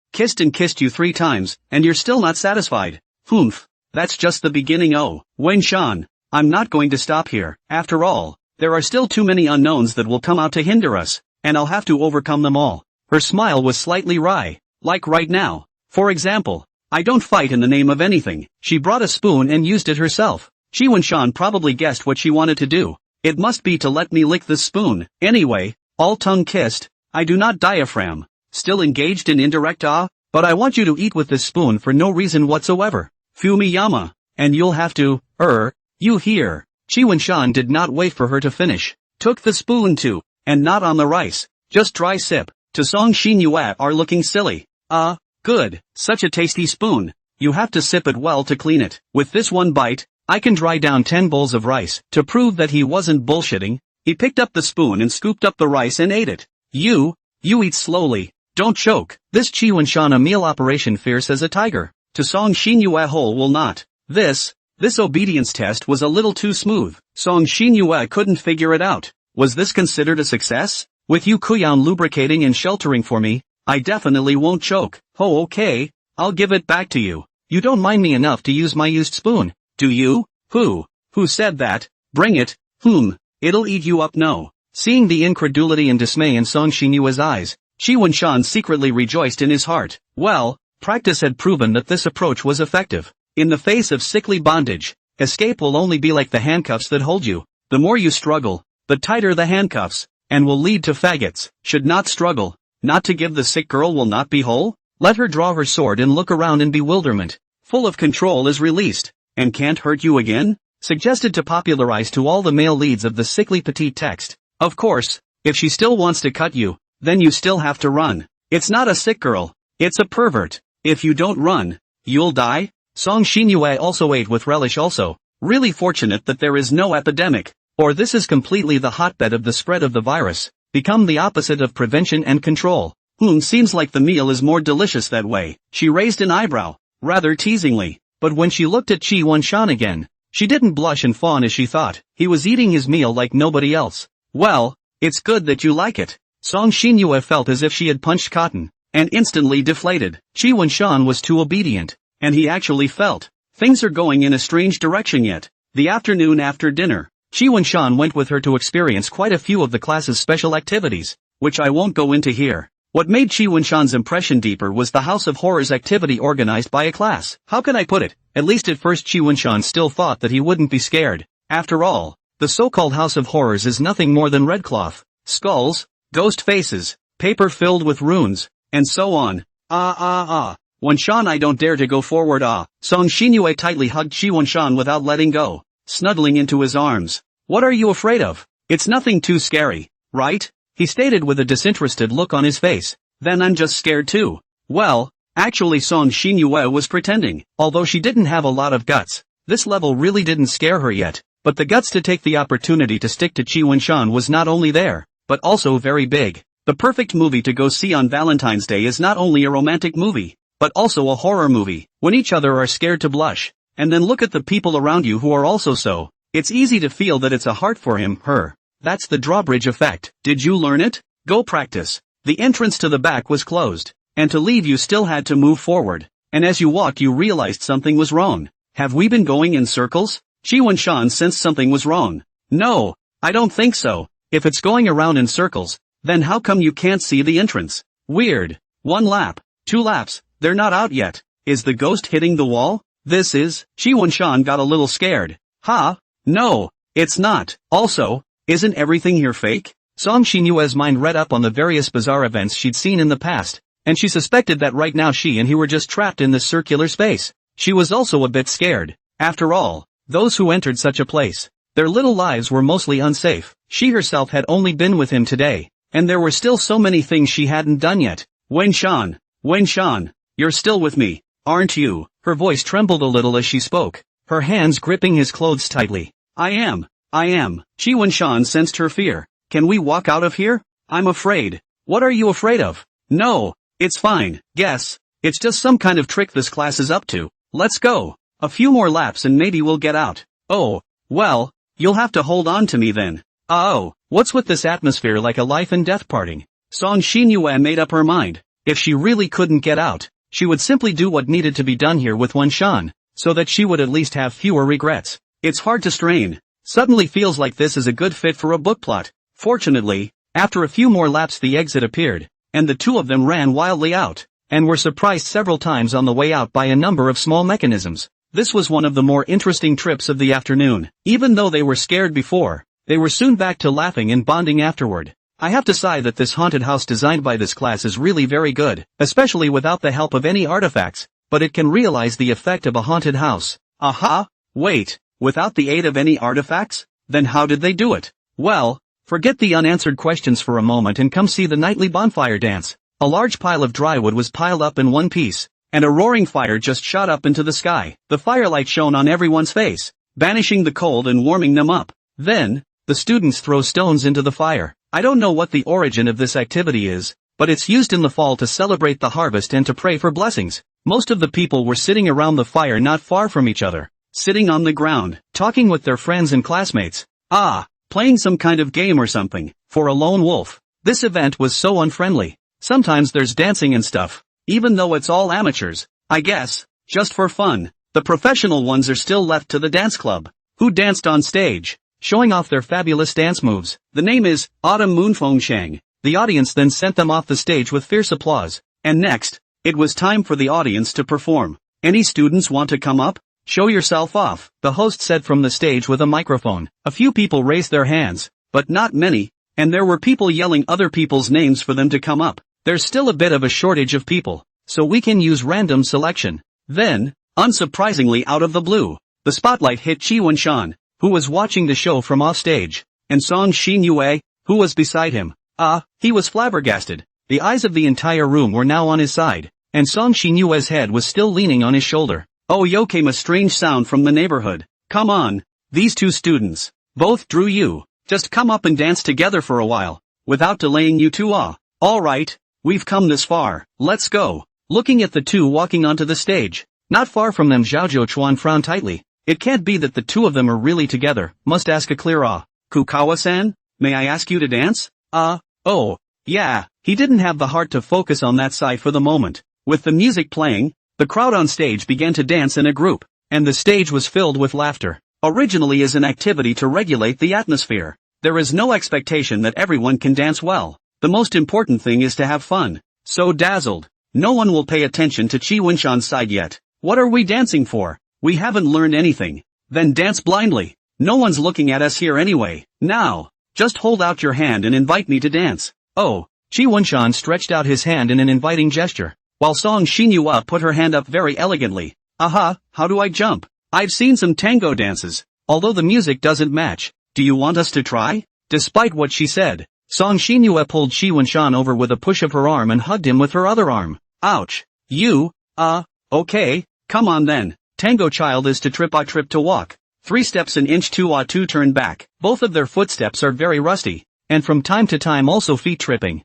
and kissed you 3 times, and you're still not satisfied. Humph. That's just the beginning oh. Wen-shan, I'm not going to stop here. After all, there are still too many unknowns that will come out to hinder us, and I'll have to overcome them all. Her smile was slightly wry. Like right now. For example, I don't fight in the name of anything. She brought a spoon and used it herself. Chi Wen-shan probably guessed what she wanted to do. It must be to let me lick this spoon. Anyway, all tongue kissed, I do not diaphragm. Still engaged in indirect but I want you to eat with this spoon for no reason whatsoever. Fumiyama, and you'll have to, you hear. Chi Wen-shan did not wait for her to finish. Took the spoon too, and not on the rice. Just dry sip. To Song Xinyue are looking silly. Good, such a tasty spoon. You have to sip it well to clean it. With this one bite, I can dry down 10 bowls of rice. To prove that he wasn't bullshitting, he picked up the spoon and scooped up the rice and ate it. You eat slowly. Don't choke. This Chi Wen-shan a meal operation fierce as a tiger. To Song Xinyue whole will not. This obedience test was a little too smooth. Song Xinyue couldn't figure it out. Was this considered a success? With you Kuyan lubricating and sheltering for me, I definitely won't choke. Oh okay, I'll give it back to you. You don't mind me enough to use my used spoon, do you? Who said that? Bring it. It'll eat you up no. Seeing the incredulity and dismay in Song Xinyue's eyes, Chi Wen-shan secretly rejoiced in his heart. Well, practice had proven that this approach was effective. In the face of sickly bondage, escape will only be like the handcuffs that hold you. The more you struggle, the tighter the handcuffs, and will lead to faggots. Should not struggle. Not to give the sick girl will not be whole? Let her draw her sword and look around in bewilderment. Full of control is released, and can't hurt you again? Suggested to popularize to all the male leads of the sickly petite text. Of course, if she still wants to cut you, then you still have to run. It's not a sick girl, it's a pervert. If you don't run, you'll die? Song Xinyue also ate with relish also. Really fortunate that there is no epidemic, or this is completely the hotbed of the spread of the virus. Become the opposite of prevention and control. Seems like the meal is more delicious that way. She raised an eyebrow, rather teasingly, but when she looked at Chi Wen-shan again, she didn't blush and fawn as she thought. He was eating his meal like nobody else. Well, it's good that you like it. Song Xinyue felt as if she had punched cotton, and instantly deflated. Chi Wen-shan was too obedient, and he actually felt things are going in a strange direction yet. The afternoon after dinner, Chi Wen-shan went with her to experience quite a few of the class's special activities, which I won't go into here. What made Chi Wen-shan's impression deeper was the House of Horrors activity organized by a class. How can I put it? At least at first Chi Wen-shan still thought that he wouldn't be scared. After all, the so-called House of Horrors is nothing more than red cloth, skulls, ghost faces, paper filled with runes, and so on. Wen-shan, I don't dare to go forward. Song Xinyue tightly hugged Chi Wen-shan without letting go, snuggling into his arms. What are you afraid of? It's nothing too scary, right? He stated with a disinterested look on his face. Then I'm just scared too. Well, Actually Song Xinyue was pretending, although she didn't have a lot of guts. This level really didn't scare her yet, but the guts to take the opportunity to stick to Chi Wenshan was not only there, but also very big. The perfect movie to go see on Valentine's Day is not only a romantic movie, but also a horror movie. When each other are scared to blush, and then look at the people around you who are also so. It's easy to feel that it's a heart for him, her. That's the drawbridge effect. Did you learn it? Go practice. The entrance to the back was closed, and to leave you still had to move forward, and as you walked you realized something was wrong. Have we been going in circles? Chi Wenshan sensed something was wrong. No, I don't think so. If it's going around in circles, then how come you can't see the entrance? Weird. 1 lap, 2 laps, they're not out yet. Is the ghost hitting the wall? This is. Chi Wenshan got a little scared. Ha? No, it's not. Also, isn't everything here fake? Song Xinyue's mind read up on the various bizarre events she'd seen in the past, and she suspected that right now she and he were just trapped in this circular space. She was also a bit scared. After all, those who entered such a place, their little lives were mostly unsafe. She herself had only been with him today, and there were still so many things she hadn't done yet. Wenshan, you're still with me, aren't you? Her voice trembled a little as she spoke, her hands gripping his clothes tightly. I am. Chi Wenshan sensed her fear. Can we walk out of here? I'm afraid. What are you afraid of? No, it's fine. Guess, it's just some kind of trick this class is up to. Let's go. A few more laps and maybe we'll get out. Oh, well, you'll have to hold on to me then. Oh, what's with this atmosphere like a life and death parting? Song Xinyue made up her mind. If she really couldn't get out, she would simply do what needed to be done here with Wenshan, so that she would at least have fewer regrets. It's hard to strain. Suddenly feels like this is a good fit for a book plot. Fortunately, after a few more laps the exit appeared, and the two of them ran wildly out, and were surprised several times on the way out by a number of small mechanisms. This was one of the more interesting trips of the afternoon. Even though they were scared before, they were soon back to laughing and bonding afterward. I have to say that this haunted house designed by this class is really very good, especially without the help of any artifacts, but it can realize the effect of a haunted house. Aha! Wait, without the aid of any artifacts? Then how did they do it? Well, forget the unanswered questions for a moment and come see the nightly bonfire dance. A large pile of dry wood was piled up in one piece, and a roaring fire just shot up into the sky. The firelight shone on everyone's face, banishing the cold and warming them up. Then, the students throw stones into the fire. I don't know what the origin of this activity is, but it's used in the fall to celebrate the harvest and to pray for blessings. Most of the people were sitting around the fire not far from each other, sitting on the ground, talking with their friends and classmates. Playing some kind of game or something. For a lone wolf, this event was so unfriendly. Sometimes there's dancing and stuff, even though it's all amateurs, I guess, just for fun. The professional ones are still left to the dance club, who danced on stage, showing off their fabulous dance moves. The name is Autumn Moonfengshang. The audience then sent them off the stage with fierce applause. And next, it was time for the audience to perform. Any students want to come up? Show yourself off, the host said from the stage with a microphone. A few people raised their hands, but not many, and there were people yelling other people's names for them to come up. There's still a bit of a shortage of people, so we can use random selection. Then, unsurprisingly out of the blue, the spotlight hit Chi Wenshan, who was watching the show from off stage, and Song Xinyue, who was beside him. He was flabbergasted. The eyes of the entire room were now on his side, and Song Xinyue's head was still leaning on his shoulder. Oh yo, came a strange sound from the neighborhood. Come on, these two students, both drew you. Just come up and dance together for a while, without delaying you two. Alright, we've come this far, let's go. Looking at the two walking onto the stage, not far from them Zhao Chuan frowned tightly. It can't be that the two of them are really together, must ask a clear Kukawa-san, may I ask you to dance? Oh, yeah, he didn't have the heart to focus on that side for the moment. With the music playing, the crowd on stage began to dance in a group, and the stage was filled with laughter. Originally as an activity to regulate the atmosphere, there is no expectation that everyone can dance well. The most important thing is to have fun. So dazzled, no one will pay attention to Chi Wenshan's side yet. What are we dancing for? We haven't learned anything. Then dance blindly. No one's looking at us here anyway. Now, just hold out your hand and invite me to dance. Oh, Chi Wenshan stretched out his hand in an inviting gesture, while Song Xinyue put her hand up very elegantly. How do I jump? I've seen some tango dances, although the music doesn't match. Do you want us to try? Despite what she said, Song Xinyue pulled Chi Wenshan over with a push of her arm and hugged him with her other arm. Ouch! Okay, come on then. Tango child is to trip to walk. 3 steps an inch 2 turn back. Both of their footsteps are very rusty. And from time to time also feet tripping.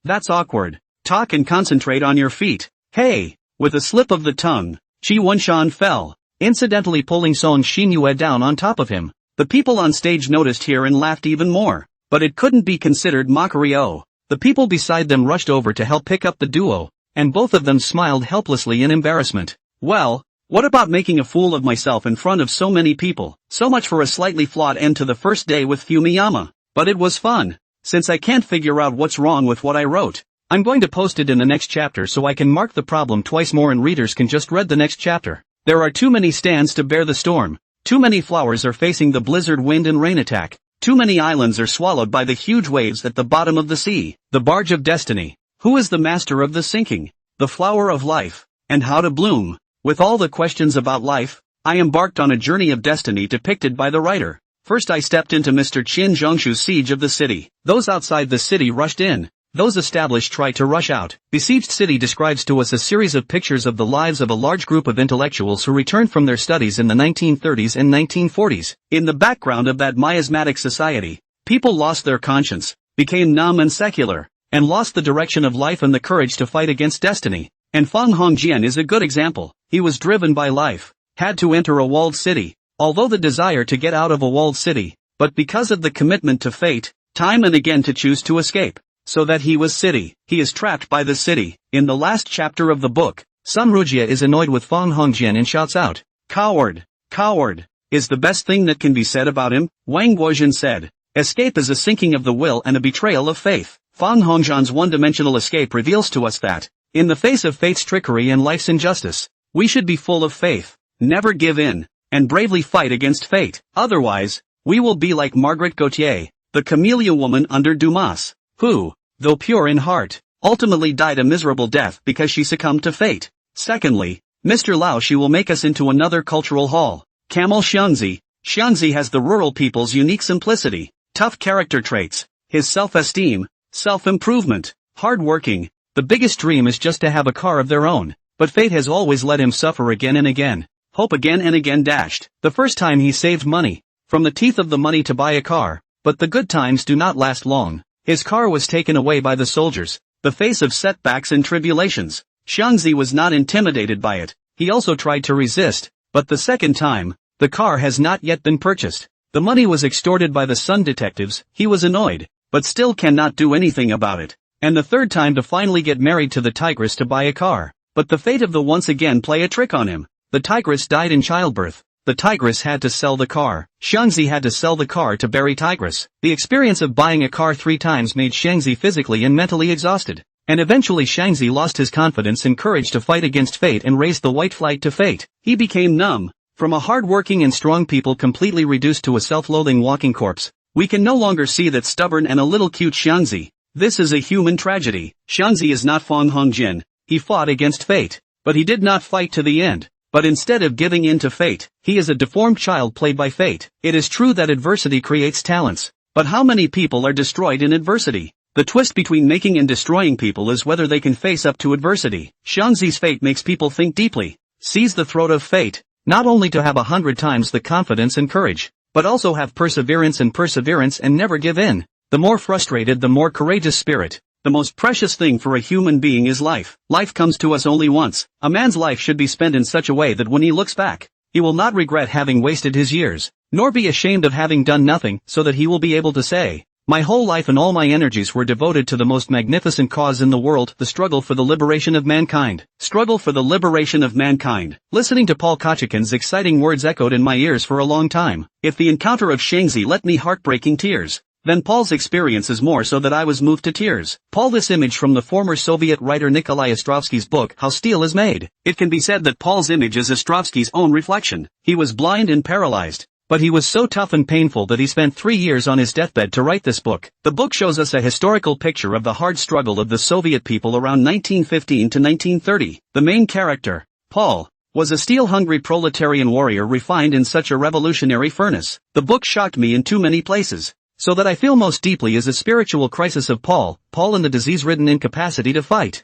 That's awkward. Talk and concentrate on your feet. Hey! With a slip of the tongue, Chi Wunshan fell, incidentally pulling Song Xinyue down on top of him. The people on stage noticed here and laughed even more. But it couldn't be considered mockery. The people beside them rushed over to help pick up the duo, and both of them smiled helplessly in embarrassment. Well, what about making a fool of myself in front of so many people? So much for a slightly flawed end to the first day with Fumiyama. But it was fun. Since I can't figure out what's wrong with what I wrote, I'm going to post it in the next chapter so I can mark the problem twice more and readers can just read the next chapter. There are too many stands to bear the storm. Too many flowers are facing the blizzard wind and rain attack. Too many islands are swallowed by the huge waves at the bottom of the sea. The barge of destiny. Who is the master of the sinking? The flower of life. And how to bloom. With all the questions about life, I embarked on a journey of destiny depicted by the writer. First I stepped into Mr. Qin Zhongshu's siege of the city. Those outside the city rushed in. Those established tried to rush out. Besieged city describes to us a series of pictures of the lives of a large group of intellectuals who returned from their studies in the 1930s and 1940s. In the background of that miasmatic society, people lost their conscience, became numb and secular, and lost the direction of life and the courage to fight against destiny. And Feng Hongjian is a good example. He was driven by life, had to enter a walled city, although the desire to get out of a walled city, but because of the commitment to fate, time and again to choose to escape. So that he is trapped by the city. In the last chapter of the book, Sun Rujia is annoyed with Feng Hongjian and shouts out, "Coward! Coward!" Is the best thing that can be said about him? Wang Guozhen said, "Escape is a sinking of the will and a betrayal of faith." Feng Hongjian's one-dimensional escape reveals to us that, in the face of fate's trickery and life's injustice, we should be full of faith, never give in, and bravely fight against fate. Otherwise, we will be like Margaret Gautier, the camellia woman under Dumas, who, though pure in heart, ultimately died a miserable death because she succumbed to fate. Secondly, Mr. Lao Shi will make us into another cultural hall. Camel Xiangzi. Xiangzi has the rural people's unique simplicity, tough character traits, his self-esteem, self-improvement, hard-working. The biggest dream is just to have a car of their own, but fate has always let him suffer again and again, hope again and again dashed. The first time he saved money, from the teeth of the money to buy a car, but the good times do not last long. His car was taken away by the soldiers, the face of setbacks and tribulations. Xiangzi was not intimidated by it. He also tried to resist, but the second time, the car has not yet been purchased. The money was extorted by the Sun detectives. He was annoyed, but still cannot do anything about it. And the third time to finally get married to the tigress to buy a car. But the fate of the once again play a trick on him. The tigress died in childbirth. The tigress had to sell the car. Xiangzi had to sell the car to bury tigress. The experience of buying a car 3 times made Xiangzi physically and mentally exhausted. And eventually Xiangzi lost his confidence and courage to fight against fate and raised the white flag to fate. He became numb. From a hard-working and strong people completely reduced to a self-loathing walking corpse. We can no longer see that stubborn and a little cute Xiangzi. This is a human tragedy. Xiangzi is not Feng Hongjin. He fought against fate. But he did not fight to the end. But instead of giving in to fate, he is a deformed child played by fate. It is true that adversity creates talents. But how many people are destroyed in adversity? The twist between making and destroying people is whether they can face up to adversity. Xiangzi's fate makes people think deeply. Seize the throat of fate. Not only to have 100 times the confidence and courage, but also have perseverance and never give in. The more frustrated, the more courageous spirit. The most precious thing for a human being is life. Life comes to us only once. A man's life should be spent in such a way that when he looks back, he will not regret having wasted his years, nor be ashamed of having done nothing, so that he will be able to say, "My whole life and all my energies were devoted to the most magnificent cause in the world, the struggle for the liberation of mankind." Struggle for the liberation of mankind. Listening to Paul Kochikin's exciting words echoed in my ears for a long time. If the encounter of Xiangzi let me heartbreaking tears, then Paul's experience is more so that I was moved to tears. Paul, this image from the former Soviet writer Nikolai Ostrovsky's book, How Steel is Made. It can be said that Paul's image is Ostrovsky's own reflection. He was blind and paralyzed. But he was so tough and painful that he spent 3 years on his deathbed to write this book. The book shows us a historical picture of the hard struggle of the Soviet people around 1915 to 1930. The main character, Paul, was a steel-hungry proletarian warrior refined in such a revolutionary furnace. The book shocked me in too many places. So that I feel most deeply is a spiritual crisis of Paul and the disease-ridden incapacity to fight.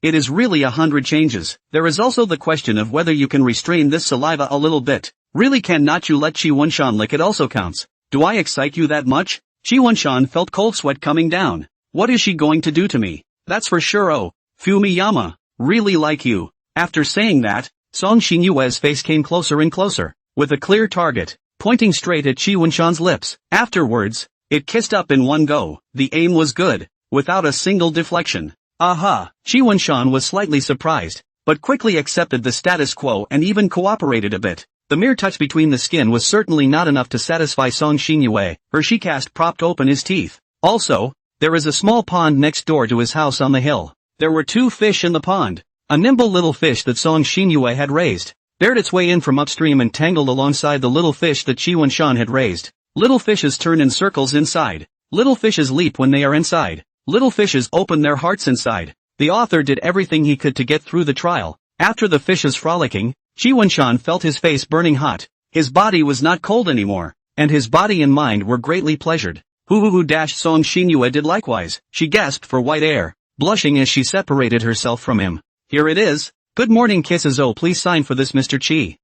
It is really 100 changes. There is also the question of whether you can restrain this saliva a little bit. Really cannot you let Chi Wunshan lick it also counts. Do I excite you that much? Chi Wunshan felt cold sweat coming down. What is she going to do to me? That's for sure. Oh, Fumiyama, really like you. After saying that, Song Xinyue's face came closer and closer, with a clear target, pointing straight at Chi Wunshan's lips. Afterwards, it kissed up in one go. The aim was good, without a single deflection. Aha! Chi Wunshan was slightly surprised, but quickly accepted the status quo and even cooperated a bit. The mere touch between the skin was certainly not enough to satisfy Song Xinyue. Her shicast propped open his teeth. Also, there is a small pond next door to his house on the hill. There were 2 fish in the pond. A nimble little fish that Song Xinyue had raised dared its way in from upstream and tangled alongside the little fish that Chi Wunshan had raised. Little fishes turn in circles inside. Little fishes leap when they are inside. Little fishes open their hearts inside. The author did everything he could to get through the trial. After the fishes frolicking, Chi Wunshan felt his face burning hot. His body was not cold anymore, and his body and mind were greatly pleasured. Song Xinyue did likewise. She gasped for white air, blushing as she separated herself from him. Here it is. Good morning kisses. Oh, please sign for this, Mr. Chi.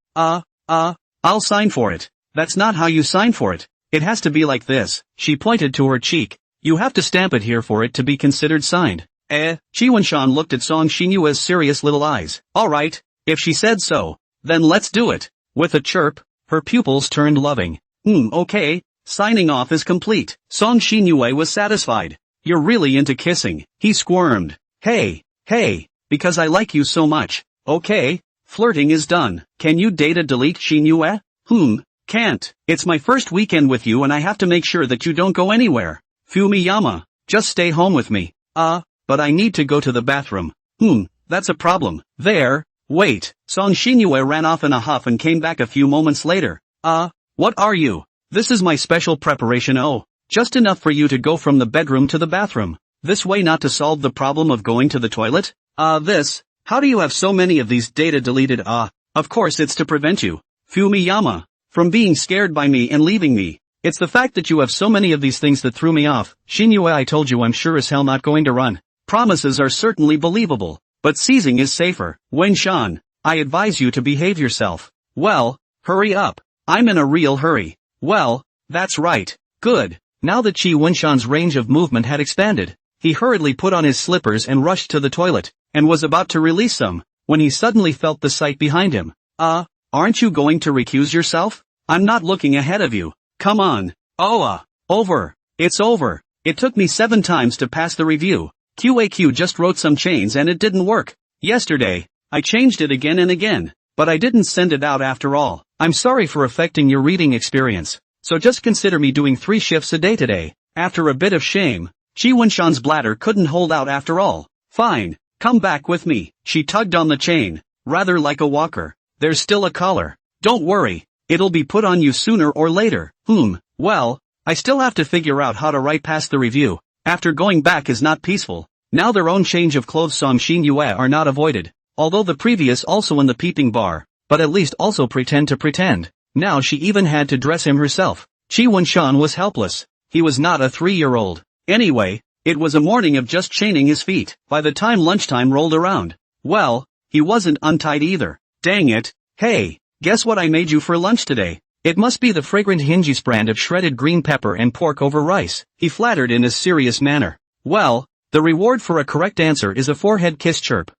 I'll sign for it. That's not how you sign for it. It has to be like this. She pointed to her cheek. You have to stamp it here for it to be considered signed. Chi Wunshan looked at Song Xinyue's serious little eyes. Alright, if she said so, then let's do it. With a chirp, her pupils turned loving. Okay, signing off is complete. Song Xinyue was satisfied. You're really into kissing, he squirmed. Hey, because I like you so much. Okay, flirting is done. Can you data delete Xinyue? Can't. It's my first weekend with you and I have to make sure that you don't go anywhere. Fumiyama, just stay home with me. But I need to go to the bathroom. That's a problem. There, wait. Song Xinyue ran off in a huff and came back a few moments later. What are you? This is my special preparation. Oh, just enough for you to go from the bedroom to the bathroom. This way not to solve the problem of going to the toilet? How do you have so many of these data deleted? Of course it's to prevent you, Fumiyama, from being scared by me and leaving me. It's the fact that you have so many of these things that threw me off. Xinyue, I told you I'm sure as hell not going to run. Promises are certainly believable, but seizing is safer. Wenshan, I advise you to behave yourself. Well, hurry up. I'm in a real hurry. Well, that's right. Good. Now that Chi Wunshan's range of movement had expanded, he hurriedly put on his slippers and rushed to the toilet, and was about to release some, when he suddenly felt the sight behind him. Aren't you going to recuse yourself? I'm not looking ahead of you. Come on. Over. It's over. It took me 7 times to pass the review. QAQ just wrote some chains and it didn't work. Yesterday, I changed it again and again, but I didn't send it out after all. I'm sorry for affecting your reading experience, so just consider me doing 3 shifts a day today. After a bit of shame, Chi Wunshan's bladder couldn't hold out after all. Fine, come back with me. She tugged on the chain, rather like a walker. There's still a collar. Don't worry, it'll be put on you sooner or later. Well, I still have to figure out how to write past the review. After going back is not peaceful. Now their own change of clothes Song Xinyue are not avoided. Although the previous also in the peeping bar, but at least also pretend to pretend. Now she even had to dress him herself. Chi Wunshan was helpless. He was not a 3-year-old. Anyway, it was a morning of just chaining his feet. By the time lunchtime rolled around, well, he wasn't untied either. Dang it. Hey, guess what I made you for lunch today? It must be the fragrant Hingi's brand of shredded green pepper and pork over rice. He flattered in a serious manner. Well, the reward for a correct answer is a forehead kiss chirp.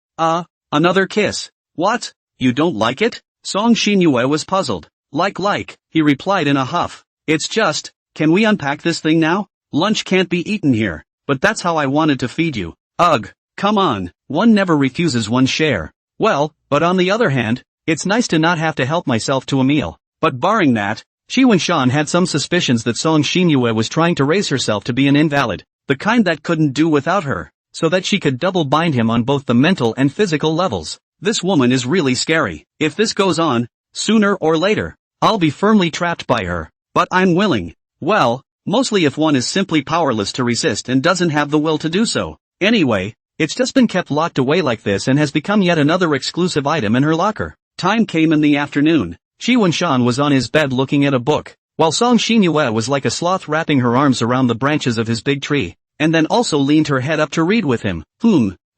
Another kiss. What? You don't like it? Song Xinyue was puzzled. Like, he replied in a huff. It's just, can we unpack this thing now? Lunch can't be eaten here, but that's how I wanted to feed you. Ugh, come on, one never refuses one's share. Well, but on the other hand, it's nice to not have to help myself to a meal. But barring that, Chi Wunshan had some suspicions that Song Xinyue was trying to raise herself to be an invalid, the kind that couldn't do without her, so that she could double bind him on both the mental and physical levels. This woman is really scary. If this goes on, sooner or later, I'll be firmly trapped by her. But I'm willing. Well, mostly if one is simply powerless to resist and doesn't have the will to do so. Anyway, it's just been kept locked away like this and has become yet another exclusive item in her locker. Time came in the afternoon. Chi Wunshan was on his bed looking at a book, while Song Xinyue was like a sloth wrapping her arms around the branches of his big tree, and then also leaned her head up to read with him.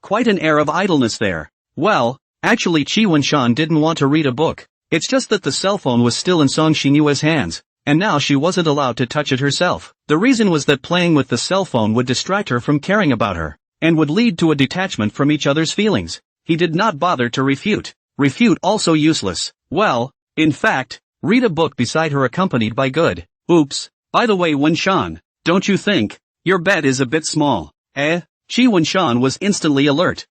Quite an air of idleness there. Well, actually Chi Wen-shan didn't want to read a book. It's just that the cell phone was still in Song Xinyue's hands, and now she wasn't allowed to touch it herself. The reason was that playing with the cell phone would distract her from caring about her, and would lead to a detachment from each other's feelings. He did not bother to refute. Refute also useless. Well, in fact, read a book beside her accompanied by good. Oops. By the way Wen-shan, don't you think your bed is a bit small? Chi Wen-shan was instantly alert.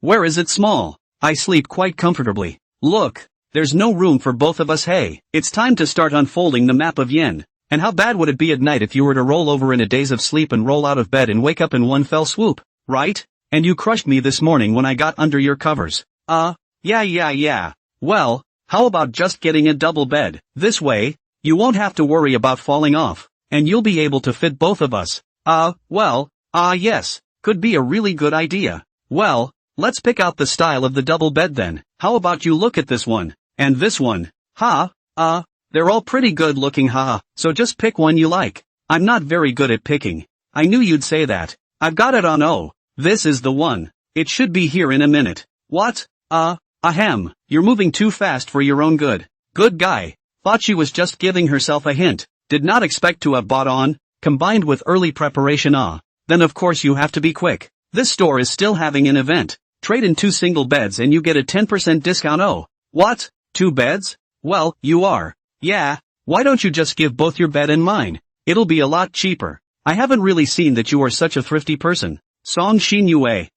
Where is it small? I sleep quite comfortably. Look, there's no room for both of us. Hey, it's time to start unfolding the map of Yen. And how bad would it be at night if you were to roll over in a daze of sleep and roll out of bed and wake up in one fell swoop, right? And you crushed me this morning when I got under your covers. Yeah. Well, how about just getting a double bed? This way, you won't have to worry about falling off, and you'll be able to fit both of us. Yes, could be a really good idea. Well, let's pick out the style of the double bed then. How about you look at this one, and this one? They're all pretty good looking so just pick one you like. I'm not very good at picking. I knew you'd say that. I've got it on this is the one. It should be here in a minute. What? You're moving too fast for your own good. Good guy. Thought she was just giving herself a hint. Did not expect to have bought on, combined with early preparation Then of course you have to be quick. This store is still having an event. Trade in 2 single beds and you get a 10% discount. What? 2 beds? Well, you are. Yeah, why don't you just give both your bed and mine? It'll be a lot cheaper. I haven't really seen that you are such a thrifty person. Song Xinyue.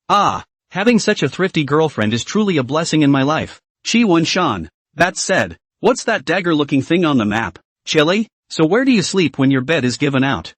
Having such a thrifty girlfriend is truly a blessing in my life. Chi Wen-shan. That said, what's that dagger-looking thing on the map? Chili? So where do you sleep when your bed is given out?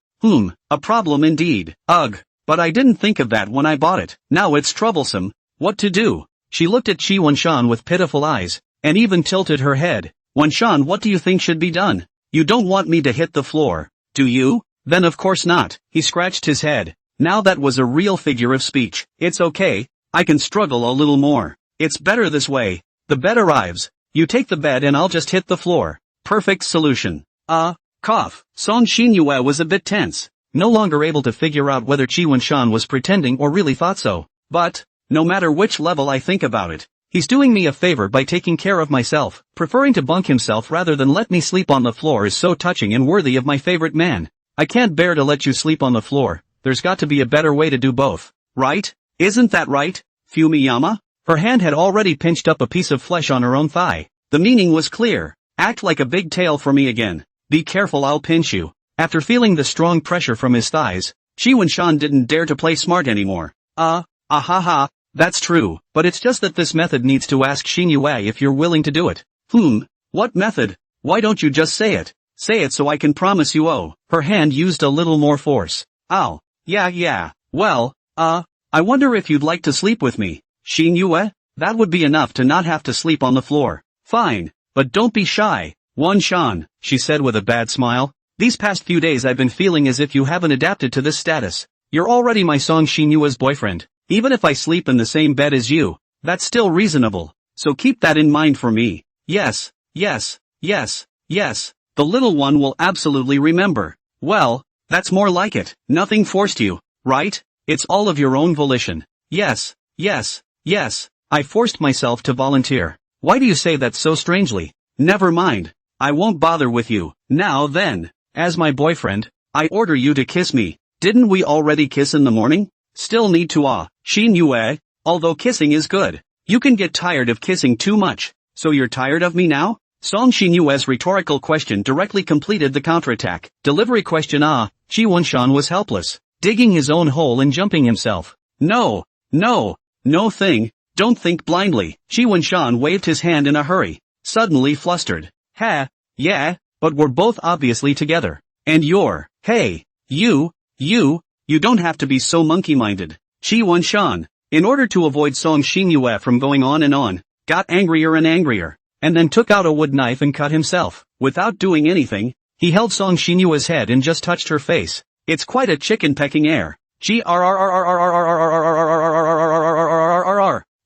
A problem indeed. Ugh. But I didn't think of that when I bought it. Now it's troublesome. What to do? She looked at Chi Wen-shan with pitiful eyes, and even tilted her head. Wen-shan, what do you think should be done? You don't want me to hit the floor, do you? Then of course not. He scratched his head. Now that was a real figure of speech. It's okay. I can struggle a little more. It's better this way. The bed arrives. You take the bed and I'll just hit the floor. Perfect solution. Cough. Song Xinyue was a bit tense, no longer able to figure out whether Chi Wen-shan was pretending or really thought so. But, no matter which level I think about it, he's doing me a favor by taking care of myself. Preferring to bunk himself rather than let me sleep on the floor is so touching and worthy of my favorite man. I can't bear to let you sleep on the floor. There's got to be a better way to do both. Right? Isn't that right, Fumiyama? Her hand had already pinched up a piece of flesh on her own thigh. The meaning was clear. Act like a big tail for me again. Be careful, I'll pinch you. After feeling the strong pressure from his thighs, Chi Wen-shan didn't dare to play smart anymore. That's true, but it's just that this method needs to ask Xinyue if you're willing to do it. What method? Why don't you just say it? Say it so I can promise you. Her hand used a little more force. Yeah. Well, I wonder if you'd like to sleep with me, Xinyue? That would be enough to not have to sleep on the floor. Fine, but don't be shy, Wen-shan, she said with a bad smile. These past few days I've been feeling as if you haven't adapted to this status. You're already my Song Xinyue's boyfriend. Even if I sleep in the same bed as you, that's still reasonable. So keep that in mind for me. Yes. The little one will absolutely remember. Well, that's more like it. Nothing forced you, right? It's all of your own volition. Yes. I forced myself to volunteer. Why do you say that so strangely? Never mind. I won't bother with you. Now then, as my boyfriend, I order you to kiss me. Didn't we already kiss in the morning? Still need to Xinyue, although kissing is good. You can get tired of kissing too much. So you're tired of me now? Song Xinyue's rhetorical question directly completed the counterattack. Delivery question. Chi Wen-shan was helpless, digging his own hole and jumping himself. No thing, don't think blindly. Chi Wen-shan waved his hand in a hurry, suddenly flustered. Yeah, but we're both obviously together. And you're, hey, you don't have to be so monkey-minded. Chi Wen-shan, in order to avoid Song Xinyue from going on and on, got angrier and angrier, and then took out a wood knife and cut himself. Without doing anything, he held Song Xinyue's head and just touched her face. It's quite a chicken-pecking air.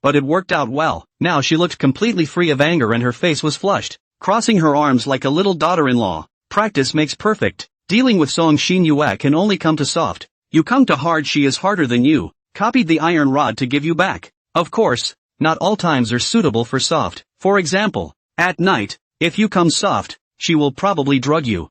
But it worked out well. Now she looked completely free of anger and her face was flushed, crossing her arms like a little daughter-in-law. Practice makes perfect. Dealing with Song Xinyue can only come to soft. You come to hard, she is harder than you. copied the iron rod to give you back. Of course, not all times are suitable for soft. For example, at night, if you come soft, she will probably drug you.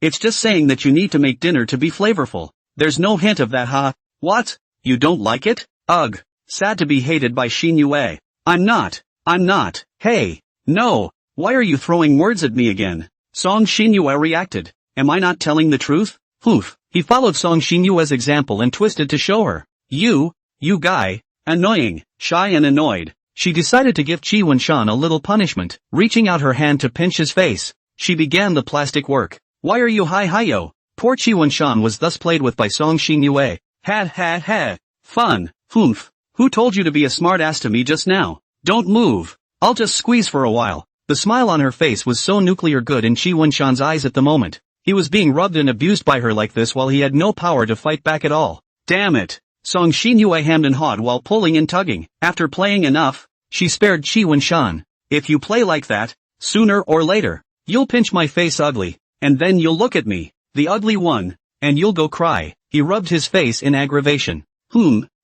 It's just saying that you need to make dinner to be flavorful. There's no hint of that, huh? What? You don't like it? Ugh. Sad to be hated by Xin Yue. I'm not. Hey. No. Why are you throwing words at me again? Song Xin Yue reacted. Am I not telling the truth? Poof. He followed Song Xin Yue's example and twisted to show her. You guy. Annoying, shy and annoyed. She decided to give Qi Wenshan a little punishment, reaching out her hand to pinch his face. She began the plastic work. Why are you hi-yo? Poor Qi Wenshan was thus played with by Song Xin Yue. Ha. Fun. Humph. Who told you to be a smart-ass to me just now? Don't move. I'll just squeeze for a while. The smile on her face was so nuclear good in Qi Wenshan's eyes at the moment. He was being rubbed and abused by her like this while he had no power to fight back at all. Damn it. Song Xin Yue hammed and hawed while pulling and tugging. After playing enough, she spared Qi Wenshan. If you play like that, sooner or later, you'll pinch my face ugly, and then you'll look at me, the ugly one, and you'll go cry. He rubbed his face in aggravation.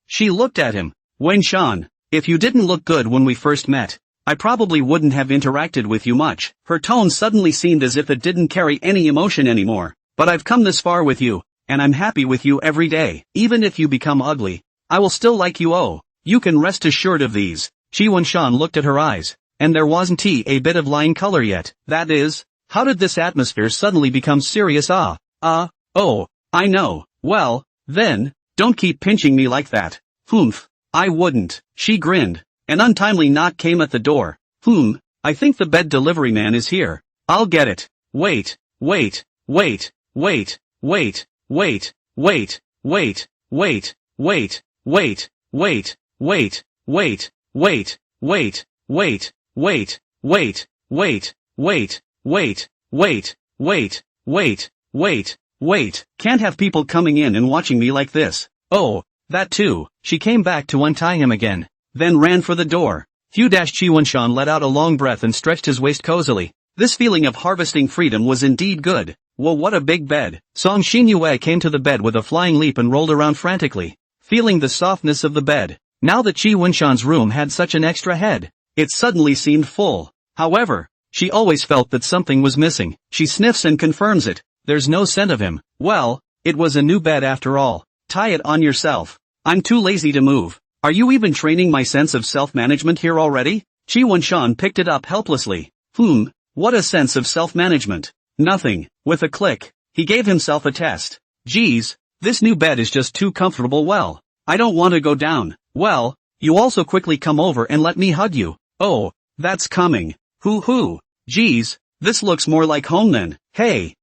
She looked at him. Wenshan, if you didn't look good when we first met, I probably wouldn't have interacted with you much. Her tone suddenly seemed as if it didn't carry any emotion anymore. But I've come this far with you, and I'm happy with you every day. Even if you become ugly, I will still like you. Oh, you can rest assured of these. Qi Wenshan looked at her eyes, and there wasn't a bit of lying color yet. That is, how did this atmosphere suddenly become serious? Oh, I know. Well, then, don't keep pinching me like that. I wouldn't. She grinned. An untimely knock came at the door. I think the bed delivery man is here. I'll get it. Wait. Can't have people coming in and watching me like this. Oh, that too. She came back to untie him again, then ran for the door. Qi Wenshan let out a long breath and stretched his waist cozily. This feeling of harvesting freedom was indeed good. Whoa, what a big bed. Song Xin Yue came to the bed with a flying leap and rolled around frantically, feeling the softness of the bed. Now that Qi Wenshan's room had such an extra head, it suddenly seemed full. However, she always felt that something was missing. She sniffs and confirms it. There's no scent of him. Well, it was a new bed after all. Tie it on yourself. I'm too lazy to move. Are you even training my sense of self-management here already? Qi Wenshan picked it up helplessly. What a sense of self-management. Nothing. With a click, he gave himself a test. Geez, this new bed is just too comfortable. Well, I don't want to go down. Well, you also quickly come over and let me hug you. Oh, that's coming. Geez, this looks more like home then. Hey,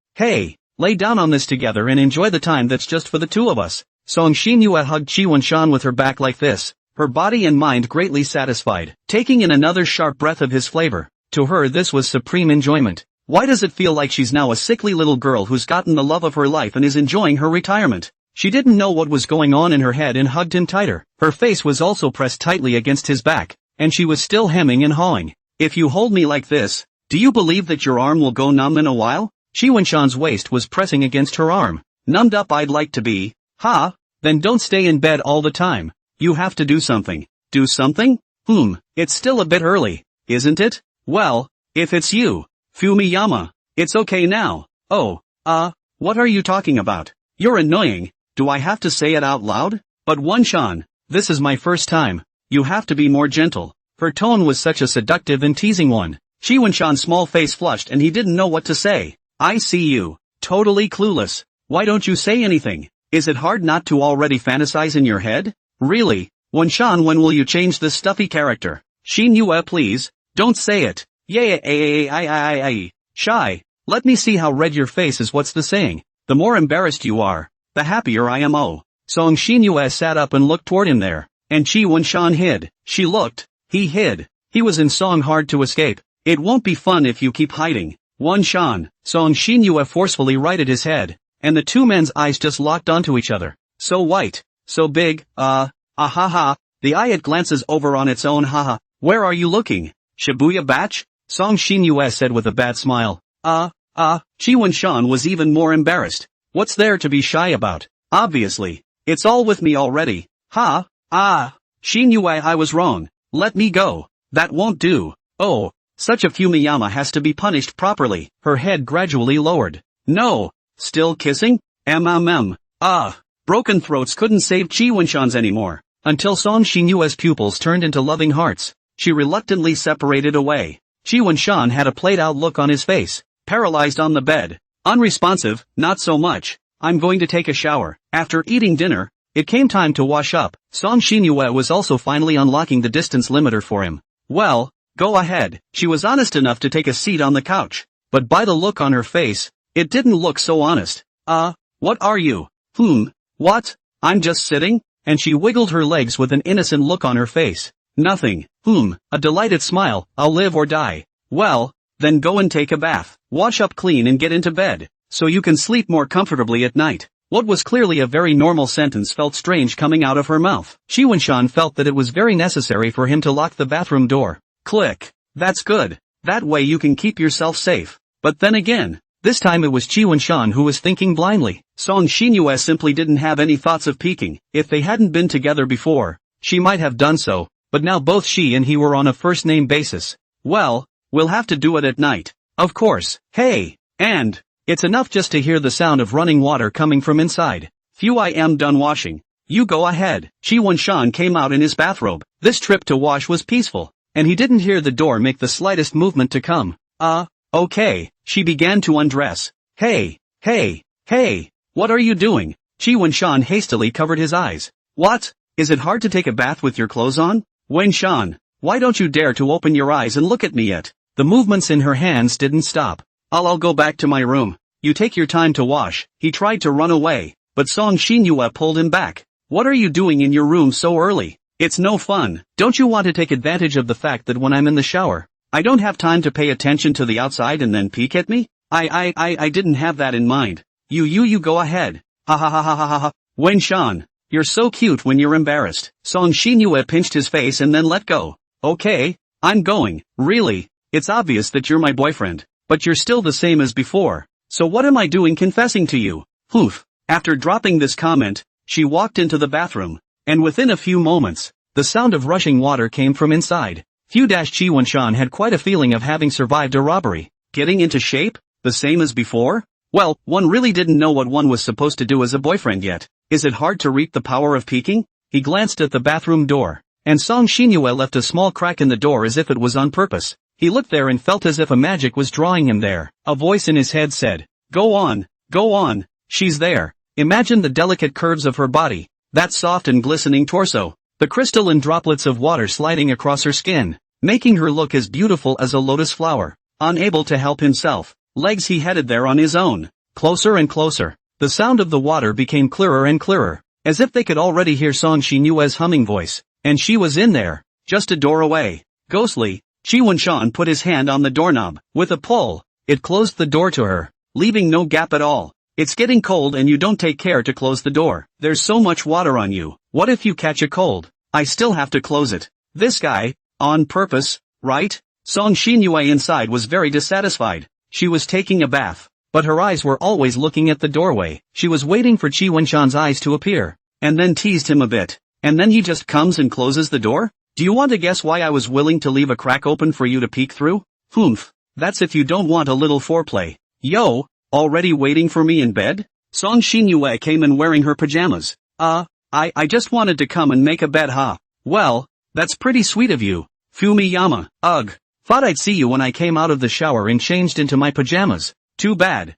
lay down on this together and enjoy the time that's just for the two of us. Song Xin Yue hugged Qi Wenshan with her back like this, her body and mind greatly satisfied, taking in another sharp breath of his flavor. To her this was supreme enjoyment. Why does it feel like she's now a sickly little girl who's gotten the love of her life and is enjoying her retirement? She didn't know what was going on in her head and hugged him tighter. Her face was also pressed tightly against his back, and she was still hemming and hawing. If you hold me like this, do you believe that your arm will go numb in a while? Qi Wenshan's waist was pressing against her arm. Numbed up I'd like to be. Then don't stay in bed all the time. You have to do something. Do something? It's still a bit early, isn't it? Well, if it's you, Fumiyama, it's okay now. Oh, what are you talking about? You're annoying. Do I have to say it out loud? But Wenshan, this is my first time. You have to be more gentle. Her tone was such a seductive and teasing one. Qi Wenshan's small face flushed and he didn't know what to say. I see you. Totally clueless. Why don't you say anything? Is it hard not to already fantasize in your head? Really? Wenshan, when will you change this stuffy character? Xin Yue, please, don't say it. Shy. Let me see how red your face is. What's the saying? The more embarrassed you are, the happier I am. Oh. Song Xin Yue sat up and looked toward him there, and Qi Wenshan hid. She looked. He hid. He was in Song hard to escape. It won't be fun if you keep hiding. Wenshan. Song Xin Yue forcefully righted his head, and the two men's eyes just locked onto each other. So white, so big, the eye it glances over on its own. Where are you looking? Shibuya batch? Song Xin Yue said with a bad smile. Qi Wenshan was even more embarrassed. What's there to be shy about? Obviously, it's all with me already. Ha, ah, Shin Yue, I was wrong. Let me go. That won't do. Oh, such a Fumiyama has to be punished properly. Her head gradually lowered. No. Still kissing? Ah. Broken throats couldn't save Chi Wenshan's anymore. Until Song Xinyue's pupils turned into loving hearts, she reluctantly separated away. Chi Wenshan had a played-out look on his face, paralyzed on the bed. Unresponsive, not so much. I'm going to take a shower. After eating dinner, it came time to wash up. Song Xinyue was also finally unlocking the distance limiter for him. Well, go ahead. She was honest enough to take a seat on the couch. But by the look on her face, it didn't look so honest. What are you? What? I'm just sitting? And she wiggled her legs with an innocent look on her face. Nothing. A delighted smile. I'll live or die. Well, then go and take a bath. Wash up clean and get into bed, so you can sleep more comfortably at night. What was clearly a very normal sentence felt strange coming out of her mouth. Chi Wenshan felt that it was very necessary for him to lock the bathroom door. Click. That's good. That way you can keep yourself safe. But then again, this time it was Chi Wenshan who was thinking blindly. Song Xinyue simply didn't have any thoughts of peeking. If they hadn't been together before, she might have done so, but now both she and he were on a first-name basis. Well, we'll have to do it at night. Of course. Hey, and it's enough just to hear the sound of running water coming from inside. Phew, I am done washing. You go ahead. Chi Wenshan came out in his bathrobe. This trip to wash was peaceful, and he didn't hear the door make the slightest movement to come. Okay. She began to undress. Hey, what are you doing? Chi Wenshan hastily covered his eyes. What? Is it hard to take a bath with your clothes on? Wenshan, why don't you dare to open your eyes and look at me yet? The movements in her hands didn't stop. I'll go back to my room. You take your time to wash. He tried to run away, but Song Xinyue pulled him back. What are you doing in your room so early? It's no fun. Don't you want to take advantage of the fact that when I'm in the shower, I don't have time to pay attention to the outside and then peek at me? I didn't have that in mind. You go ahead. Ha ha ha ha ha ha. Wenshan, you're so cute when you're embarrassed. Song Xinyue pinched his face and then let go. Okay, I'm going. Really? It's obvious that you're my boyfriend, but you're still the same as before. So what am I doing confessing to you? After dropping this comment, she walked into the bathroom, and within a few moments, the sound of rushing water came from inside. Chi Wenshan had quite a feeling of having survived a robbery. Getting into shape? The same as before? Well, one really didn't know what one was supposed to do as a boyfriend yet. Is it hard to reap the power of peeking? He glanced at the bathroom door, and Song Xinyue left a small crack in the door as if it was on purpose. He looked there and felt as if a magic was drawing him there. A voice in his head said, Go on, she's there. Imagine the delicate curves of her body, that soft and glistening torso, the crystalline droplets of water sliding across her skin, making her look as beautiful as a lotus flower. Unable to help himself, legs he headed there on his own. Closer and closer. The sound of the water became clearer and clearer, as if they could already hear Song Xinyue's humming voice. And she was in there, just a door away. Ghostly, Chi Wenshan put his hand on the doorknob. With a pull, it closed the door to her, leaving no gap at all. It's getting cold and you don't take care to close the door. There's so much water on you. What if you catch a cold? I still have to close it. This guy, on purpose, right? Song Xinyue inside was very dissatisfied. She was taking a bath, but her eyes were always looking at the doorway. She was waiting for Chi Wenshan's eyes to appear, and then teased him a bit. And then he just comes and closes the door? Do you want to guess why I was willing to leave a crack open for you to peek through? That's if you don't want a little foreplay. Yo, already waiting for me in bed? Song Xinyue came in wearing her pajamas. I just wanted to come and make a bed, huh? Well, that's pretty sweet of you. Fumiyama, ugh. Thought I'd see you when I came out of the shower and changed into my pajamas. Too bad.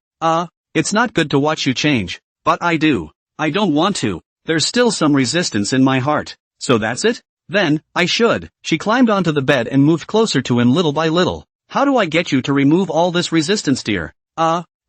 It's not good to watch you change. But I do. I don't want to. There's still some resistance in my heart. So that's it? Then, I should. She climbed onto the bed and moved closer to him little by little. How do I get you to remove all this resistance, dear?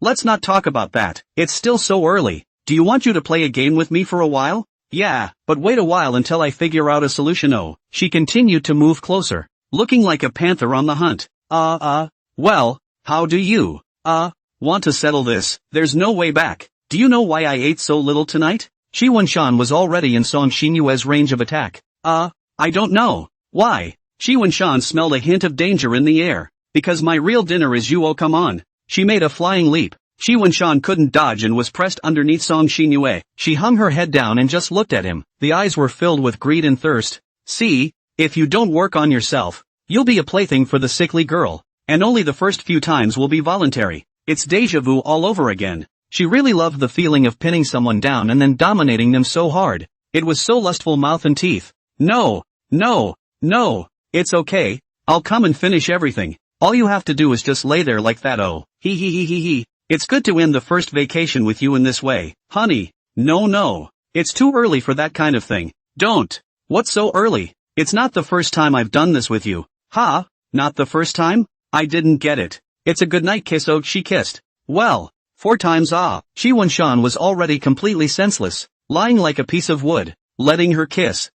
Let's not talk about that. It's still so early. Do you want you to play a game with me for a while? Yeah, but wait a while until I figure out a solution. She continued to move closer, looking like a panther on the hunt. Well, how do you, want to settle this? There's no way back. Do you know why I ate so little tonight? Chi Wenshan was already in Song Xinyue's range of attack. I don't know. Why? Chi Wenshan smelled a hint of danger in the air. Because my real dinner is you. Oh come on. She made a flying leap, Shi Wenshan couldn't dodge and was pressed underneath Song Xinyue. She hung her head down and just looked at him. The eyes were filled with greed and thirst. See, if you don't work on yourself, you'll be a plaything for the sickly girl, and only the first few times will be voluntary. It's déjà vu all over again. She really loved the feeling of pinning someone down and then dominating them so hard. It was so lustful, mouth and teeth. No, no, no, it's okay, I'll come and finish everything. All you have to do is just lay there like that. Oh, he. It's good to end the first vacation with you in this way. Honey, no. It's too early for that kind of thing. Don't. What's so early? It's not the first time I've done this with you. Ha? Not the first time? I didn't get it. It's a goodnight kiss. Oh, she kissed. Well, 4 times. Shi Wenshan was already completely senseless, lying like a piece of wood, letting her kiss.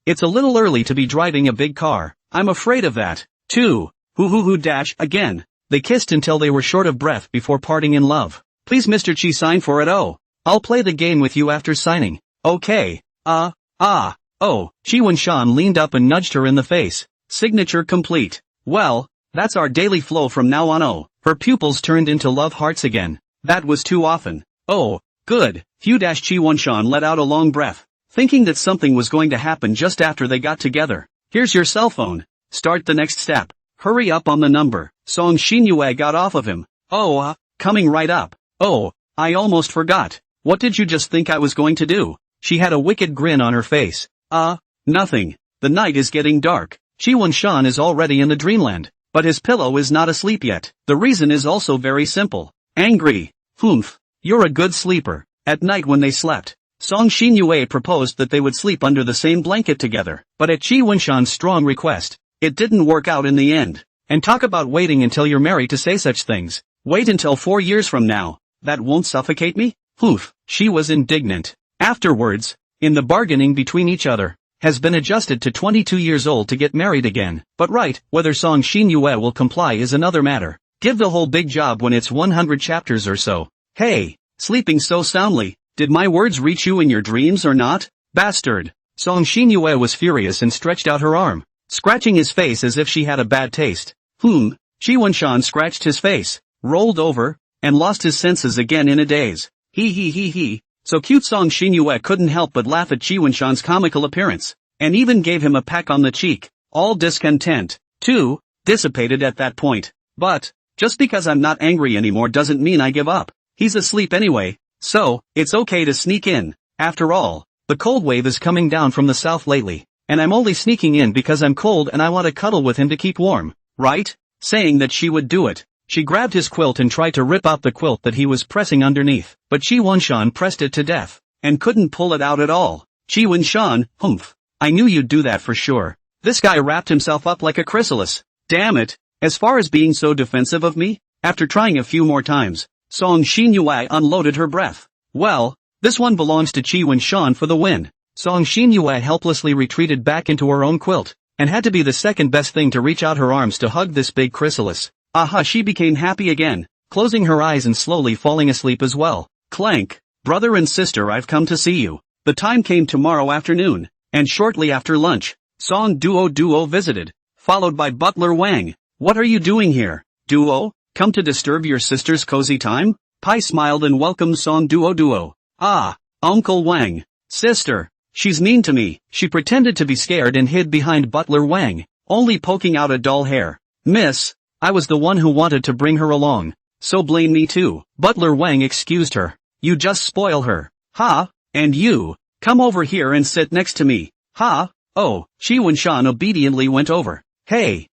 It's a little early to be driving a big car. I'm afraid of that. 2. Again. They kissed until they were short of breath before parting in love. Please Mr. Chi sign for it. Oh. I'll play the game with you after signing. Okay. Oh. Shi Wenshan leaned up and nudged her in the face. Signature complete. Well, that's our daily flow from now on. Oh. Her pupils turned into love hearts again. That was too often. Oh, good. Chi Wenshan let out a long breath, thinking that something was going to happen just after they got together. Here's your cell phone. Start the next step. Hurry up on the number. Song Xinyue got off of him. Oh, coming right up. Oh, I almost forgot. What did you just think I was going to do? She had a wicked grin on her face. Nothing. The night is getting dark. Shi Wenshan is already in the dreamland, but his pillow is not asleep yet. The reason is also very simple. Angry. Humph. You're a good sleeper. At night when they slept, Song Xinyue proposed that they would sleep under the same blanket together, but at Shi Wenshan's strong request, it didn't work out in the end. And talk about waiting until you're married to say such things. Wait until 4 years from now. That won't suffocate me? Poof. She was indignant. Afterwards, in the bargaining between each other, has been adjusted to 22 years old to get married again. But right, whether Song Xinyue will comply is another matter. Give the whole big job when it's 100 chapters or so. Hey, sleeping so soundly, did my words reach you in your dreams or not? Bastard. Song Xinyue was furious and stretched out her arm, scratching his face as if she had a bad taste. Shi Wenshan scratched his face, rolled over, and lost his senses again in a daze. He. So cute. Song Xinyue couldn't help but laugh at Shi Wenshan's comical appearance, and even gave him a peck on the cheek. All discontent, too, dissipated at that point. But, just because I'm not angry anymore doesn't mean I give up. He's asleep anyway, so, it's okay to sneak in. After all, the cold wave is coming down from the south lately, and I'm only sneaking in because I'm cold and I want to cuddle with him to keep warm. Right? Saying that she would do it, she grabbed his quilt and tried to rip out the quilt that he was pressing underneath, but Shi Wenshan pressed it to death, and couldn't pull it out at all. Shi Wenshan, humph. I knew you'd do that for sure. This guy wrapped himself up like a chrysalis. Damn it. As far as being so defensive of me? After trying a few more times, Song Xinyue unloaded her breath. Well, this one belongs to Shi Wenshan for the win. Song Xinyue helplessly retreated back into her own quilt, and had to be the second best thing to reach out her arms to hug this big chrysalis. She became happy again, closing her eyes and slowly falling asleep as well. Clank. Brother and sister, I've come to see you. The time came tomorrow afternoon, and shortly after lunch, Song Duo visited, followed by Butler Wang. What are you doing here, Duo? Come to disturb your sister's cozy time? Pai smiled and welcomed Song Duo. Uncle Wang. Sister. She's mean to me. She pretended to be scared and hid behind Butler Wang, only poking out a dull hair. Miss, I was the one who wanted to bring her along, so blame me too. Butler Wang excused her. You just spoil her. And you, come over here and sit next to me. Oh, Shi Wenshan obediently went over. Hey,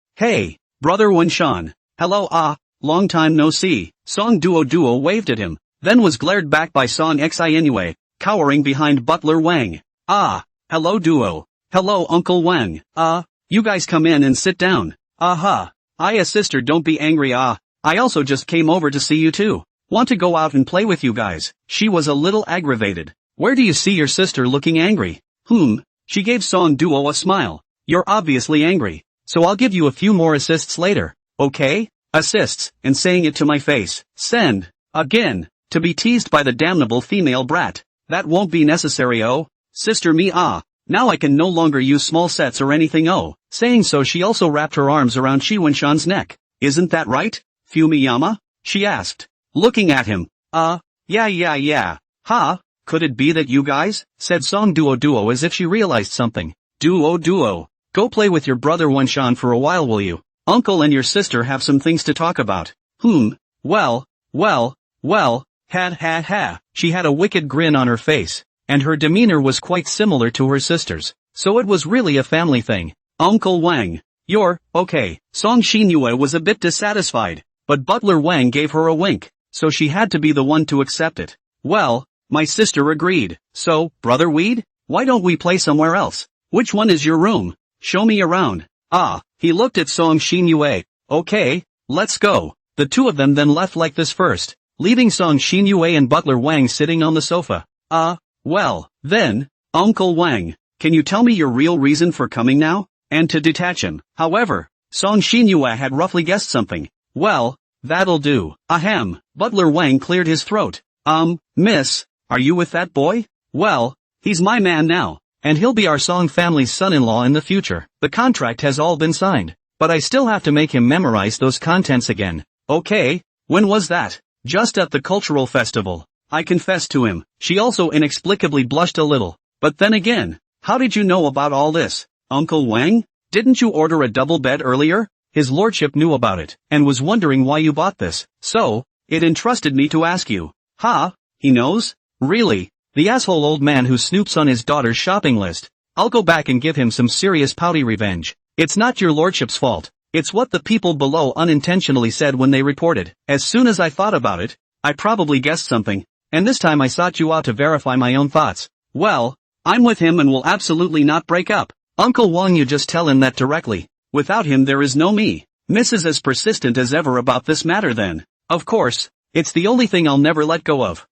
Brother Wenshan. Hello, long time no see. Song Duo waved at him, then was glared back by Song Xinyue, cowering behind Butler Wang. Hello Duo. Hello Uncle Wang. You guys come in and sit down. Sister, don't be angry. I also just came over to see you too. Want to go out and play with you guys. She was a little aggravated. Where do you see your sister looking angry? She gave Song Duo a smile. You're obviously angry, so I'll give you a few more assists later, okay? Assists, and saying it to my face. Send. Again. To be teased by the damnable female brat. That won't be necessary. Oh. Sister me. Now I can no longer use small sets or anything. Saying so, she also wrapped her arms around Shi Wenshan's neck. Isn't that right, Fumiyama? She asked. looking at him. Yeah. Ha, could it be that you guys? Said Song Duo as if she realized something. Duo. Go play with your brother Wenshan for a while will you? Uncle and your sister have some things to talk about. Well. Ha. She had a wicked grin on her face, and her demeanor was quite similar to her sister's, so it was really a family thing. Uncle Wang. You're, okay. Song Xinyue was a bit dissatisfied, but Butler Wang gave her a wink, so she had to be the one to accept it. Well, my sister agreed. So, Brother Weed, why don't we play somewhere else? Which one is your room? Show me around. He looked at Song Xinyue. Okay, let's go. The two of them then left like this first, leaving Song Xinyue and Butler Wang sitting on the sofa. Well, then, Uncle Wang, can you tell me your real reason for coming now? And to detach him. However, Song Xinyue had roughly guessed something. Well, that'll do. Ahem. Butler Wang cleared his throat. Miss, are you with that boy? Well, he's my man now, and he'll be our Song family's son-in-law in the future. The contract has all been signed, but I still have to make him memorize those contents again. Okay, when was that? Just at the cultural festival. I confessed to him. She also inexplicably blushed a little. But then again, how did you know about all this? Uncle Wang? Didn't you order a double bed earlier? His lordship knew about it, and was wondering why you bought this. So, it entrusted me to ask you. Ha, he knows? Really? The asshole old man who snoops on his daughter's shopping list. I'll go back and give him some serious pouty revenge. It's not your lordship's fault. It's what the people below unintentionally said when they reported. As soon as I thought about it, I probably guessed something, and this time I sought you out to verify my own thoughts. Well, I'm with him and will absolutely not break up. Uncle Wang, you just tell him that directly. Without him there is no me. Miss is as persistent as ever about this matter then. Of course, it's the only thing I'll never let go of.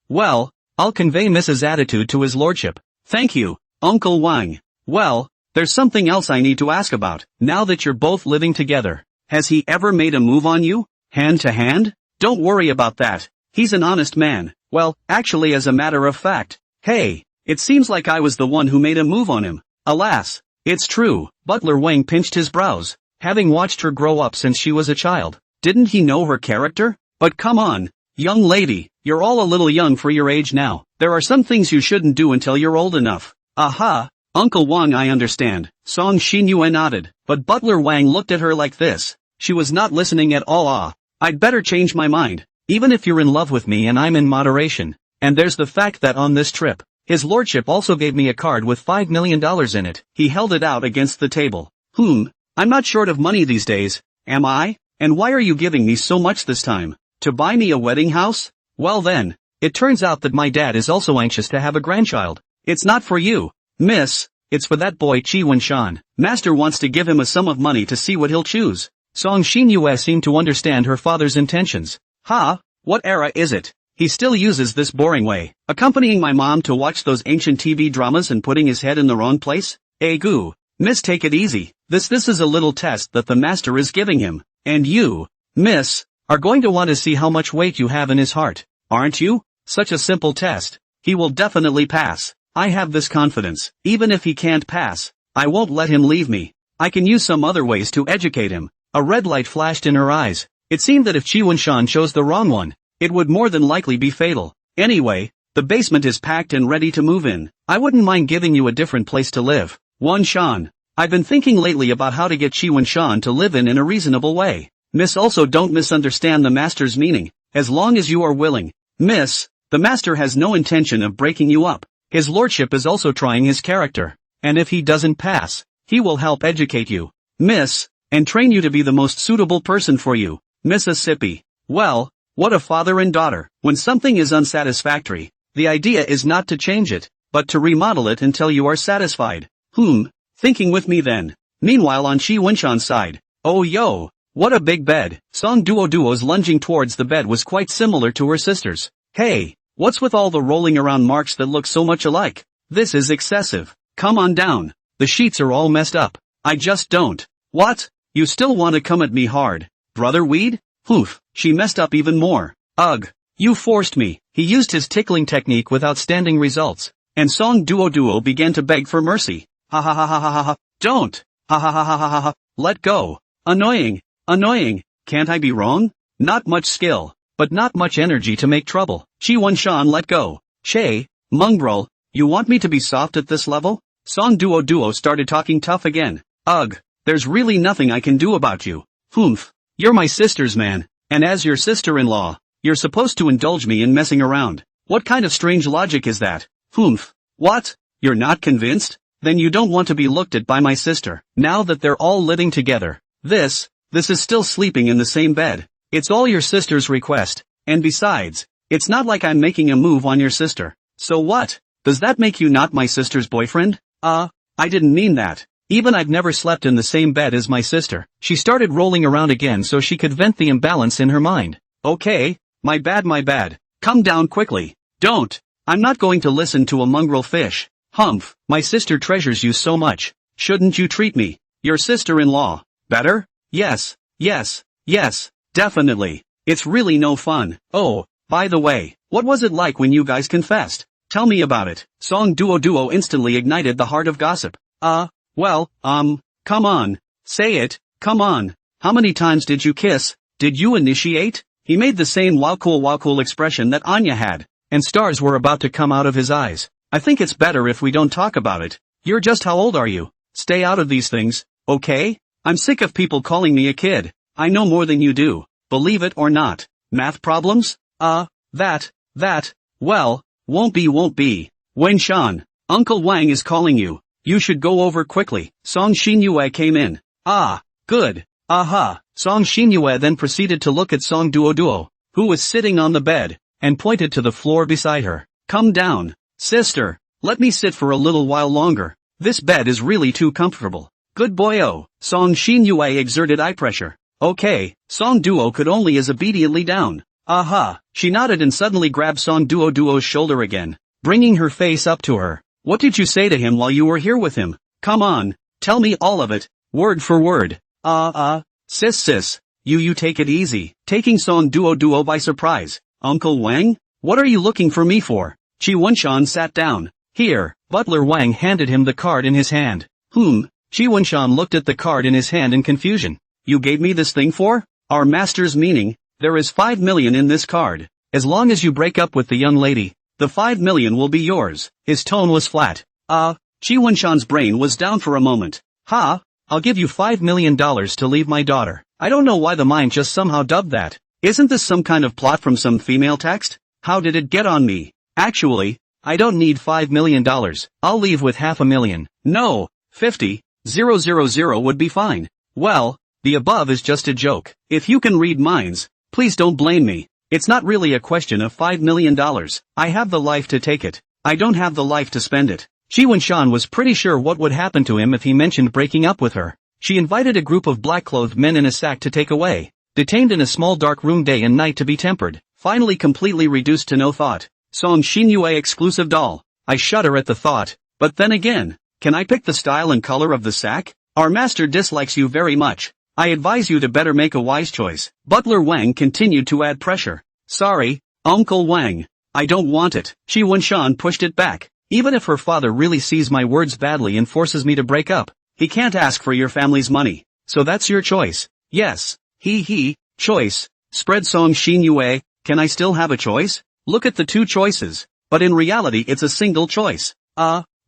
Well, I'll convey Mrs. attitude to his lordship. Thank you, Uncle Wang. Well, there's something else I need to ask about. Now that you're both living together, has he ever made a move on you? Hand to hand? Don't worry about that. He's an honest man. Well, actually as a matter of fact. Hey, it seems like I was the one who made a move on him. Alas, it's true. Butler Wang pinched his brows. Having watched her grow up since she was a child, didn't he know her character? But come on, young lady, you're all a little young for your age now. There are some things you shouldn't do until you're old enough. Aha, Uncle Wang, I understand. Song Xinyue nodded, but Butler Wang looked at her like this. She was not listening at all. I'd better change my mind. Even if you're in love with me and I'm in moderation. And there's the fact that on this trip, his lordship also gave me a card with $5 million in it. He held it out against the table. I'm not short of money these days, am I? And why are you giving me so much this time? To buy me a wedding house? Well then, it turns out that my dad is also anxious to have a grandchild. It's not for you, miss, it's for that boy Chi Wenshan. Master wants to give him a sum of money to see what he'll choose. Song Xinyue seemed to understand her father's intentions. What era is it? He still uses this boring way, accompanying my mom to watch those ancient TV dramas and putting his head in the wrong place? Goo. Miss, take it easy. This is a little test that the master is giving him. And you, miss, are going to want to see how much weight you have in his heart, aren't you? Such a simple test. He will definitely pass. I have this confidence. Even if he can't pass, I won't let him leave me. I can use some other ways to educate him. A red light flashed in her eyes. It seemed that if Chi Wenshan chose the wrong one, it would more than likely be fatal. Anyway, the basement is packed and ready to move in. I wouldn't mind giving you a different place to live. Wenshan. I've been thinking lately about how to get Chi Wenshan to live in a reasonable way. Miss, also don't misunderstand the master's meaning. As long as you are willing. Miss, the master has no intention of breaking you up. His lordship is also trying his character. And if he doesn't pass, he will help educate you, miss, and train you to be the most suitable person for you, Mississippi. Well, what a father and daughter. When something is unsatisfactory, the idea is not to change it, but to remodel it until you are satisfied. Thinking with me then. Meanwhile on Chi Wenshan's side. Oh yo, what a big bed. Song Duo's lunging towards the bed was quite similar to her sister's. Hey, what's with all the rolling around marks that look so much alike? This is excessive. Come on down. The sheets are all messed up. I just don't. What? You still want to come at me hard, Brother Weed? She messed up even more. Ugh. You forced me. He used his tickling technique with outstanding results. And Song Duo began to beg for mercy. Don't. Let go. Annoying. Can't I be wrong? Not much skill. but not much energy to make trouble. Chi Wunshan let go. Che, mongrel, you want me to be soft at this level? Song Duo started talking tough again. Ugh, there's really nothing I can do about you. Humph, you're my sister's man, and as your sister-in-law, you're supposed to indulge me in messing around. What kind of strange logic is that? Humph, what? You're not convinced? Then you don't want to be looked at by my sister. Now that they're all living together. This is still sleeping in the same bed. It's all your sister's request, and besides, it's not like I'm making a move on your sister. So what? Does that make you not my sister's boyfriend? I didn't mean that. Even I've never slept in the same bed as my sister. She started rolling around again so she could vent the imbalance in her mind. Okay, my bad. Come down quickly. Don't. I'm not going to listen to a mongrel fish. Humph, my sister treasures you so much. Shouldn't you treat me, your sister-in-law, better? Yes, definitely. It's really no fun. Oh, by the way, what was it like when you guys confessed? Tell me about it. Song Duo instantly ignited the heart of gossip. Well, come on. Say it, come on. How many times did you kiss? Did you initiate? He made the same wow cool expression that Anya had, and stars were about to come out of his eyes. I think it's better if we don't talk about it. You're just how old are you? Stay out of these things, okay? I'm sick of people calling me a kid. I know more than you do, believe it or not. Math problems? Well, won't be. Wen-shan, Uncle Wang is calling you. You should go over quickly. Song Xinyue came in. Good. Aha. Song Xinyue then proceeded to look at Song Duo, who was sitting on the bed, and pointed to the floor beside her. Come down, sister. Let me sit for a little while longer. This bed is really too comfortable. Good boy. Song Xinyue exerted eye pressure. Okay, Song Duo could only is obediently down. Aha. She nodded and suddenly grabbed Song Duo's shoulder again, bringing her face up to her. What did you say to him while you were here with him? Come on, tell me all of it, word for word. Sis, you take it easy, taking Song Duo by surprise. Uncle Wang? What are you looking for me for? Chi Wunshan sat down. Here, Butler Wang handed him the card in his hand. Chi Wunshan looked at the card in his hand in confusion. You gave me this thing for? Our master's meaning, there is 5 million in this card. As long as you break up with the young lady, the 5 million will be yours. His tone was flat. Chi Wunshan's brain was down for a moment. I'll give you $5 million to leave my daughter. I don't know why the mind just somehow dubbed that. Isn't this some kind of plot from some female text? How did it get on me? Actually, I don't need $5 million. I'll leave with $500,000. No, 50,000 would be fine. Well, the above is just a joke. If you can read minds, please don't blame me. It's not really a question of $5 million. I have the life to take it. I don't have the life to spend it. Chi Wunshan was pretty sure what would happen to him if he mentioned breaking up with her. She invited a group of black-clothed men in a sack to take away. Detained in a small dark room day and night to be tempered. Finally completely reduced to no thought. Song Xinyue exclusive doll. I shudder at the thought. But then again, can I pick the style and color of the sack? Our master dislikes you very much. I advise you to better make a wise choice. Butler Wang continued to add pressure. Sorry, Uncle Wang. I don't want it. Chi Wunshan pushed it back. Even if her father really sees my words badly and forces me to break up, he can't ask for your family's money. So that's your choice. Yes. Choice. Spread Song Xinyue, can I still have a choice? Look at the two choices. But in reality it's a single choice.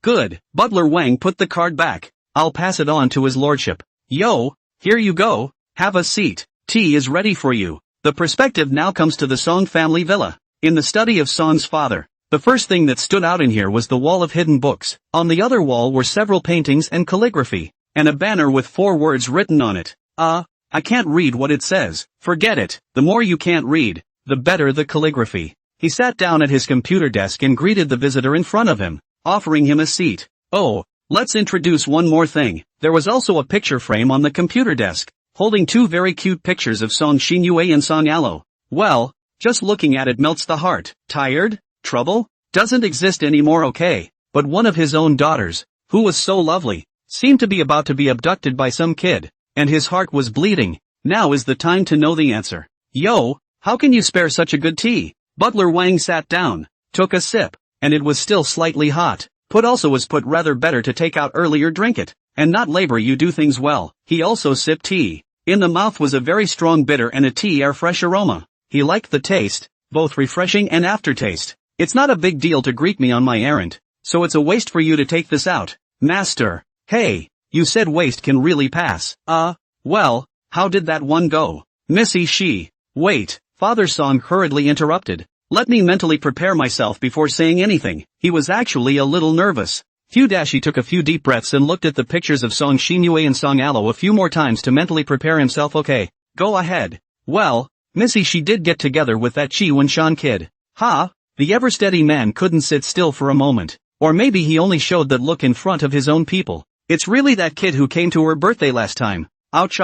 Good. Butler Wang put the card back. I'll pass it on to his lordship. Yo, here you go. Have a seat. Tea is ready for you. The perspective now comes to the Song family villa. In the study of Song's father, the first thing that stood out in here was the wall of hidden books. On the other wall were several paintings and calligraphy, and a banner with 4 words written on it. I can't read what it says. Forget it. The more you can't read, the better the calligraphy. He sat down at his computer desk and greeted the visitor in front of him, offering him a seat. Oh, let's introduce one more thing. There was also a picture frame on the computer desk, holding 2 very cute pictures of Song Xinyue and Song Yalo. Well, just looking at it melts the heart. Tired? Trouble? Doesn't exist anymore, okay. But one of his own daughters, who was so lovely, seemed to be about to be abducted by some kid, and his heart was bleeding. Now is the time to know the answer. Yo, how can you spare such a good tea? Butler Wang sat down, took a sip, and it was still slightly hot. Was put rather better to take out earlier, drink it, and not labor you do things well. He also sipped tea. In the mouth was a very strong bitter and a tea air fresh aroma. He liked the taste, both refreshing and aftertaste. It's not a big deal to greet me on my errand, so it's a waste for you to take this out, master. Hey, you said waste can really pass. Well, how did that one go? Missy Wait, Father Song hurriedly interrupted. Let me mentally prepare myself before saying anything. He was actually a little nervous. He took a few deep breaths and looked at the pictures of Song Xinyue and Song Alo a few more times to mentally prepare himself. Okay, go ahead. Well, Missy did get together with that Chi Wen-shan kid. The ever-steady man couldn't sit still for a moment. Or maybe he only showed that look in front of his own people. It's really that kid who came to her birthday last time. Ouch.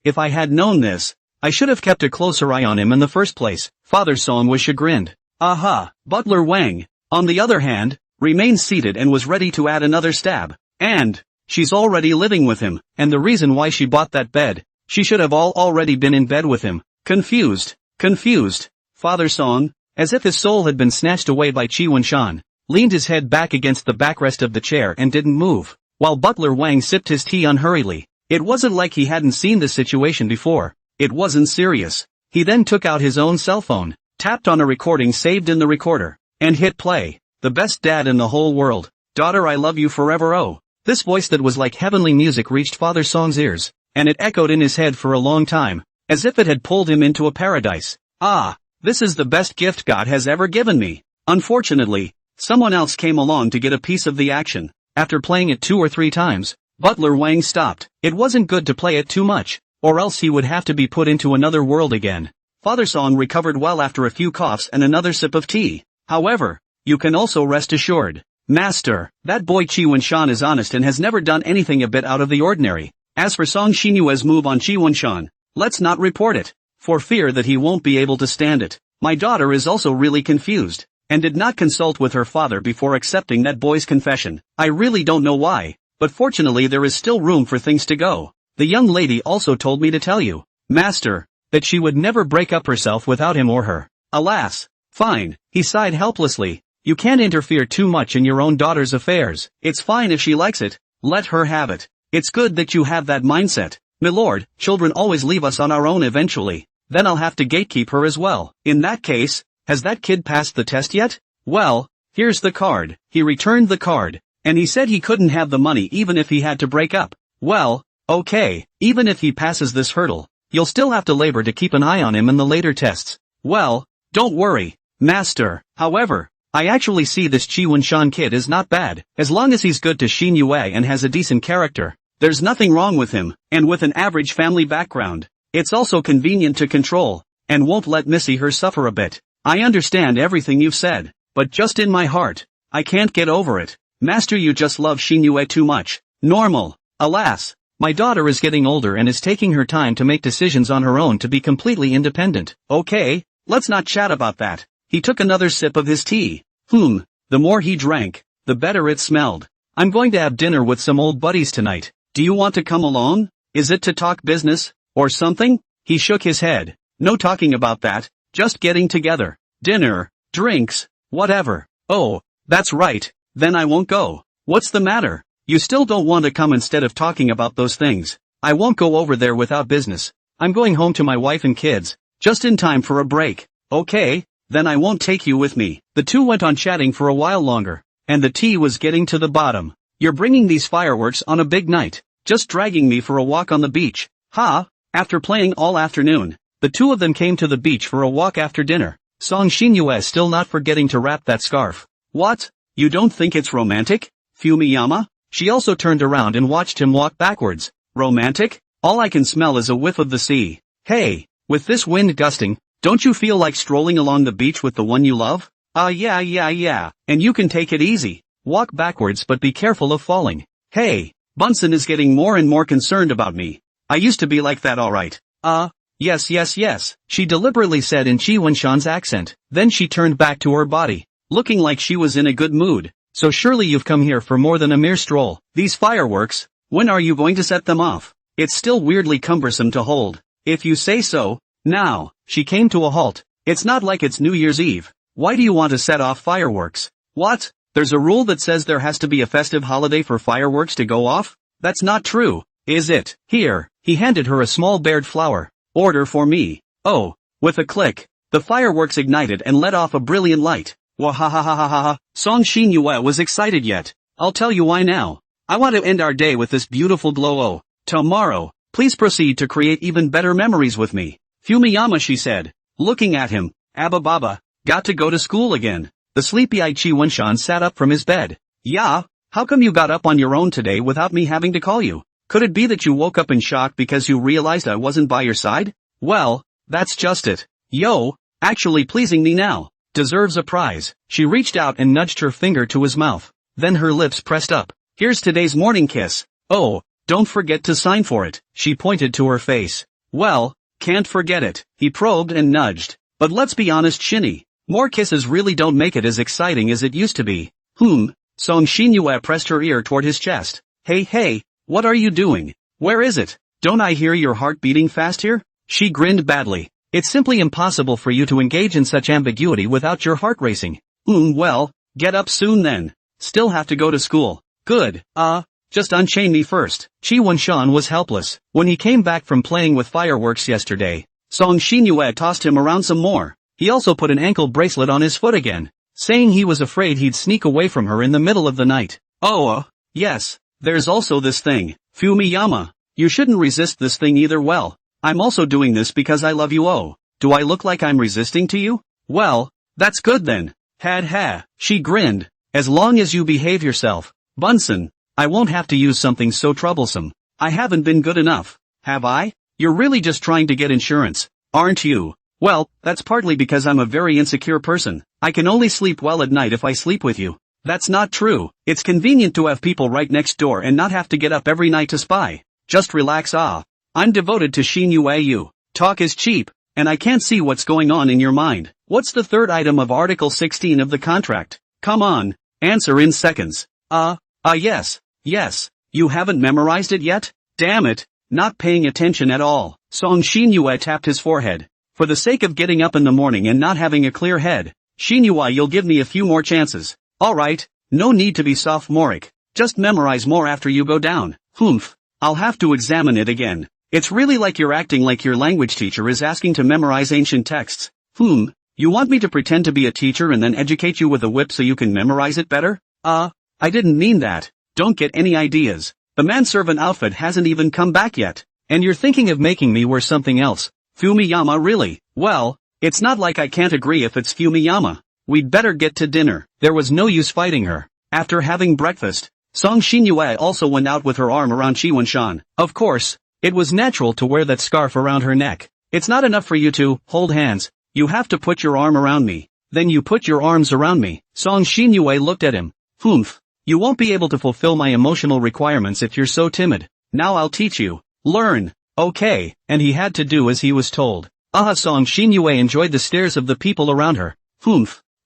If I had known this, I should have kept a closer eye on him in the first place. Father Song was chagrined. Butler Wang, on the other hand, remained seated and was ready to add another stab. And she's already living with him, and the reason why she bought that bed, she should have already been in bed with him. Confused. Father Song, as if his soul had been snatched away by Chi Wen-shan, leaned his head back against the backrest of the chair and didn't move, while Butler Wang sipped his tea unhurriedly. It wasn't like he hadn't seen this situation before. It wasn't serious. He then took out his own cell phone, tapped on a recording saved in the recorder, and hit play. The best dad in the whole world. Daughter, I love you forever. Oh. This voice that was like heavenly music reached Father Song's ears, and it echoed in his head for a long time, as if it had pulled him into a paradise. This is the best gift God has ever given me. Unfortunately, someone else came along to get a piece of the action. After playing it 2 or 3 times, Butler Wang stopped. It wasn't good to play it too much, or else he would have to be put into another world again. Father Song recovered well after a few coughs and another sip of tea. However, you can also rest assured, Master, that boy Chi Wen-shan is honest and has never done anything a bit out of the ordinary. As for Song Xinyue's move on Chi Wen-shan, let's not report it, for fear that he won't be able to stand it. My daughter is also really confused, and did not consult with her father before accepting that boy's confession. I really don't know why, but fortunately there is still room for things to go. The young lady also told me to tell you, Master, that she would never break up herself without him or her. Alas. Fine, he sighed helplessly. You can't interfere too much in your own daughter's affairs. It's fine if she likes it, let her have it. It's good that you have that mindset. Milord, children always leave us on our own eventually. Then I'll have to gatekeep her as well. In that case, has that kid passed the test yet? Well, here's the card. He returned the card, and he said he couldn't have the money even if he had to break up. Well, okay, even if he passes this hurdle, you'll still have to labor to keep an eye on him in the later tests. Well, don't worry, Master. However, I actually see this Chi Wen-shan kid is not bad, as long as he's good to Xinyue and has a decent character. There's nothing wrong with him, and with an average family background, it's also convenient to control, and won't let Missy her suffer a bit. I understand everything you've said, but just in my heart, I can't get over it. Master, you just love Xinyue too much. Normal. Alas, my daughter is getting older and is taking her time to make decisions on her own to be completely independent. Okay, let's not chat about that. He took another sip of his tea. The more he drank, the better it smelled. I'm going to have dinner with some old buddies tonight. Do you want to come along? Is it to talk business, or something? He shook his head. No talking about that, just getting together. Dinner, drinks, whatever. Oh, that's right, then I won't go. What's the matter? You still don't want to come instead of talking about those things. I won't go over there without business. I'm going home to my wife and kids, just in time for a break. Okay, then I won't take you with me. The two went on chatting for a while longer, and the tea was getting to the bottom. You're bringing these fireworks on a big night, just dragging me for a walk on the beach. After playing all afternoon, the two of them came to the beach for a walk after dinner. Song Xinyue still not forgetting to wrap that scarf. What? You don't think it's romantic? Fumiyama? She also turned around and watched him walk backwards. Romantic? All I can smell is a whiff of the sea. Hey, with this wind gusting, don't you feel like strolling along the beach with the one you love? Yeah. And you can take it easy. Walk backwards but be careful of falling. Hey, Bunsen is getting more and more concerned about me. I used to be like that alright. Yes, she deliberately said in Chi Wen-shan's accent. Then she turned back to her body, looking like she was in a good mood. So surely you've come here for more than a mere stroll. These fireworks, when are you going to set them off? It's still weirdly cumbersome to hold. If you say so. Now, she came to a halt. It's not like it's New Year's Eve. Why do you want to set off fireworks? What? There's a rule that says there has to be a festive holiday for fireworks to go off? That's not true, is it? Here, he handed her a small bared flower. Order for me. Oh, with a click, The fireworks ignited and let off a brilliant light. Wahahahahaha. Song Xinyue was excited yet. I'll tell you why now. I want to end our day with this beautiful glow. Oh, tomorrow, please proceed to create even better memories with me. Fumiyama, she said, looking at him. Abba Baba, got to go to school again. The sleepy-eyed Chi Wenshan sat up from his bed. Yeah, how come you got up on your own today without me having to call you? Could it be that you woke up in shock because you realized I wasn't by your side? Well, that's just it. Yo, actually pleasing me now. Deserves a prize. She reached out and nudged her finger to his mouth. Then her lips pressed up. Here's today's morning kiss. Oh, don't forget to sign for it. She pointed to her face. Well, can't forget it. He probed and nudged. But let's be honest, Shinny. More kisses really don't make it as exciting as it used to be. Song Xinyue pressed her ear toward his chest. Hey, what are you doing? Where is it? Don't I hear your heart beating fast here? She grinned badly. It's simply impossible for you to engage in such ambiguity without your heart racing. Well, get up soon then. Still have to go to school. Good. Just unchain me first. Chi Wenshan was helpless. When he came back from playing with fireworks yesterday, Song Xinyue tossed him around some more. He also put an ankle bracelet on his foot again, saying he was afraid he'd sneak away from her in the middle of the night. Yes, there's also this thing. Fumiyama, you shouldn't resist this thing either. Well, I'm also doing this because I love you. Oh, do I look like I'm resisting to you? Well, that's good then. She grinned. As long as you behave yourself, Bunsen, I won't have to use something so troublesome. I haven't been good enough, have I? You're really just trying to get insurance, aren't you? Well, that's partly because I'm a very insecure person. I can only sleep well at night if I sleep with you. That's not true. It's convenient to have people right next door and not have to get up every night to spy. Just relax. I'm devoted to Xinyue. You talk is cheap, and I can't see what's going on in your mind. What's the third item of Article 16 of the contract? Come on, answer in seconds. Yes. You haven't memorized it yet? Damn it, not paying attention at all. Song Xinyue tapped his forehead. For the sake of getting up in the morning and not having a clear head, Xinyue, you'll give me a few more chances. Alright, no need to be sophomoric. Just memorize more after you go down. I'll have to examine it again. It's really like you're acting like your language teacher is asking to memorize ancient texts. You want me to pretend to be a teacher and then educate you with a whip so you can memorize it better? I didn't mean that. Don't get any ideas. The manservant outfit hasn't even come back yet. And you're thinking of making me wear something else. Fumiyama, really? Well, it's not like I can't agree if it's Fumiyama. We'd better get to dinner. There was no use fighting her. After having breakfast, Song Xinyue also went out with her arm around Chi Wenshan. Of course, it was natural to wear that scarf around her neck. It's not enough for you to hold hands. You have to put your arm around me. Then you put your arms around me. Song Xinyue looked at him. You won't be able to fulfill my emotional requirements if you're so timid. Now I'll teach you. Learn. Okay, and he had to do as he was told. Song Xinyue enjoyed the stares of the people around her.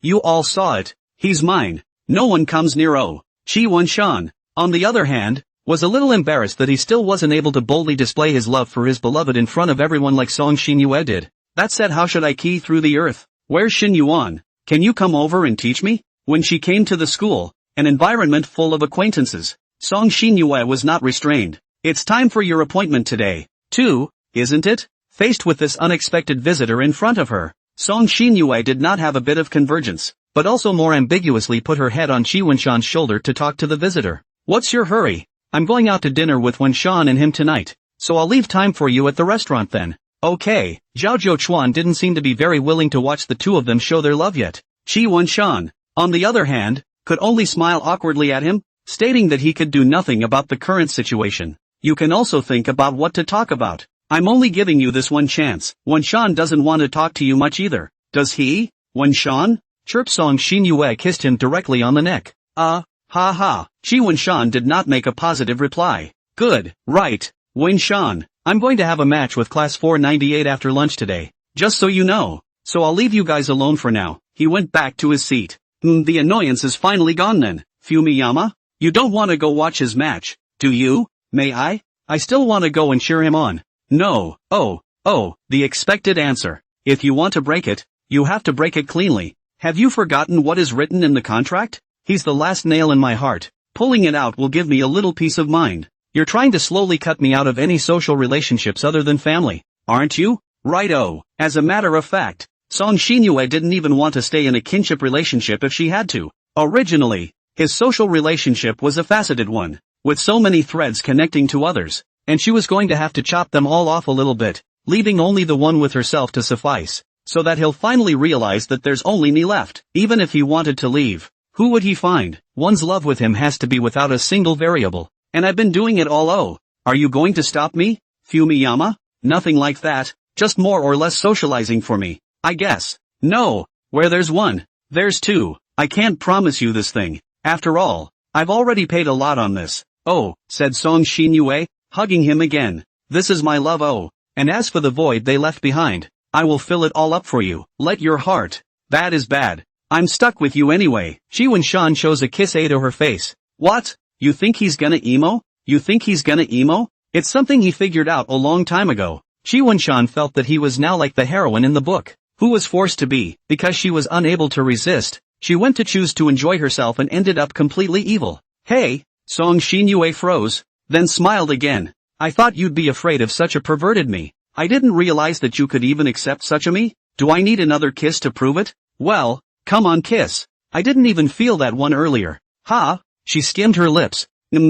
You all saw it. He's mine. No one comes near. Chi Wenshan, on the other hand, was a little embarrassed that he still wasn't able to boldly display his love for his beloved in front of everyone like Song Xinyue did. That said, how should I key through the earth? Where's Shin Yuan? Can you come over and teach me? When she came to the school, an environment full of acquaintances, Song Xinyue was not restrained. It's time for your appointment today, too, isn't it? Faced with this unexpected visitor in front of her, Song Xinyue did not have a bit of convergence, but also more ambiguously put her head on Chi Wenshan's shoulder to talk to the visitor. What's your hurry? I'm going out to dinner with Wenshan and him tonight, so I'll leave time for you at the restaurant then. Okay. Zhao Zhouchuan didn't seem to be very willing to watch the two of them show their love yet. Chi Wenshan, on the other hand, could only smile awkwardly at him, stating that he could do nothing about the current situation. You can also think about what to talk about. I'm only giving you this one chance. Wenshan doesn't want to talk to you much either. Does he? Wenshan? Chirp. Song Xinyue kissed him directly on the neck. Ha. Chi Wenshan did not make a positive reply. Good, right. Wenshan, I'm going to have a match with class 498 after lunch today. Just so you know. So I'll leave you guys alone for now. He went back to his seat. The annoyance is finally gone then. Fumiyama? You don't want to go watch his match, do you? May I? I still want to go and cheer him on. No. Oh, the expected answer. If you want to break it, you have to break it cleanly. Have you forgotten what is written in the contract? He's the last nail in my heart. Pulling it out will give me a little peace of mind. You're trying to slowly cut me out of any social relationships other than family, aren't you? Right. As a matter of fact, Song Xinyue didn't even want to stay in a kinship relationship if she had to. Originally, his social relationship was a faceted one, with so many threads connecting to others, and she was going to have to chop them all off a little bit, leaving only the one with herself to suffice, so that he'll finally realize that there's only me left. Even if he wanted to leave, who would he find? One's love with him has to be without a single variable, and I've been doing it all. Oh, are you going to stop me, Fumiyama? Nothing like that, just more or less socializing for me, I guess. No, where there's one, there's two. I can't promise you this thing. After all, I've already paid a lot on this. Oh, said Song Xinyue, hugging him again. This is my love. Oh, and as for the void they left behind, I will fill it all up for you. Let your heart. That is bad. I'm stuck with you anyway. Shi Wenshan shows a kiss to her face. What? You think he's gonna emo? You think he's gonna emo? It's something he figured out a long time ago. Shi Wenshan felt that he was now like the heroine in the book, who was forced to be, because she was unable to resist. She went to choose to enjoy herself and ended up completely evil. Hey, Song Xinyue froze, then smiled again. I thought you'd be afraid of such a perverted me. I didn't realize that you could even accept such a me. Do I need another kiss to prove it? Well, come on kiss. I didn't even feel that one earlier. Ha, she skimmed her lips. What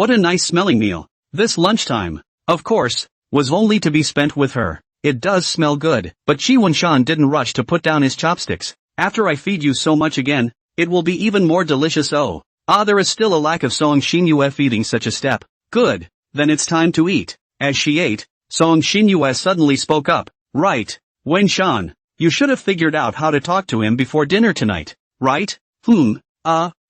a nice smelling meal. This lunchtime, of course, was only to be spent with her. It does smell good, but Shi Wenshan didn't rush to put down his chopsticks. After I feed you so much again, it will be even more delicious. Oh. There is still a lack of Song Xinyue feeding such a step. Good, then it's time to eat. As she ate, Song Xinyue suddenly spoke up. Right, Wenshan, you should have figured out how to talk to him before dinner tonight, right?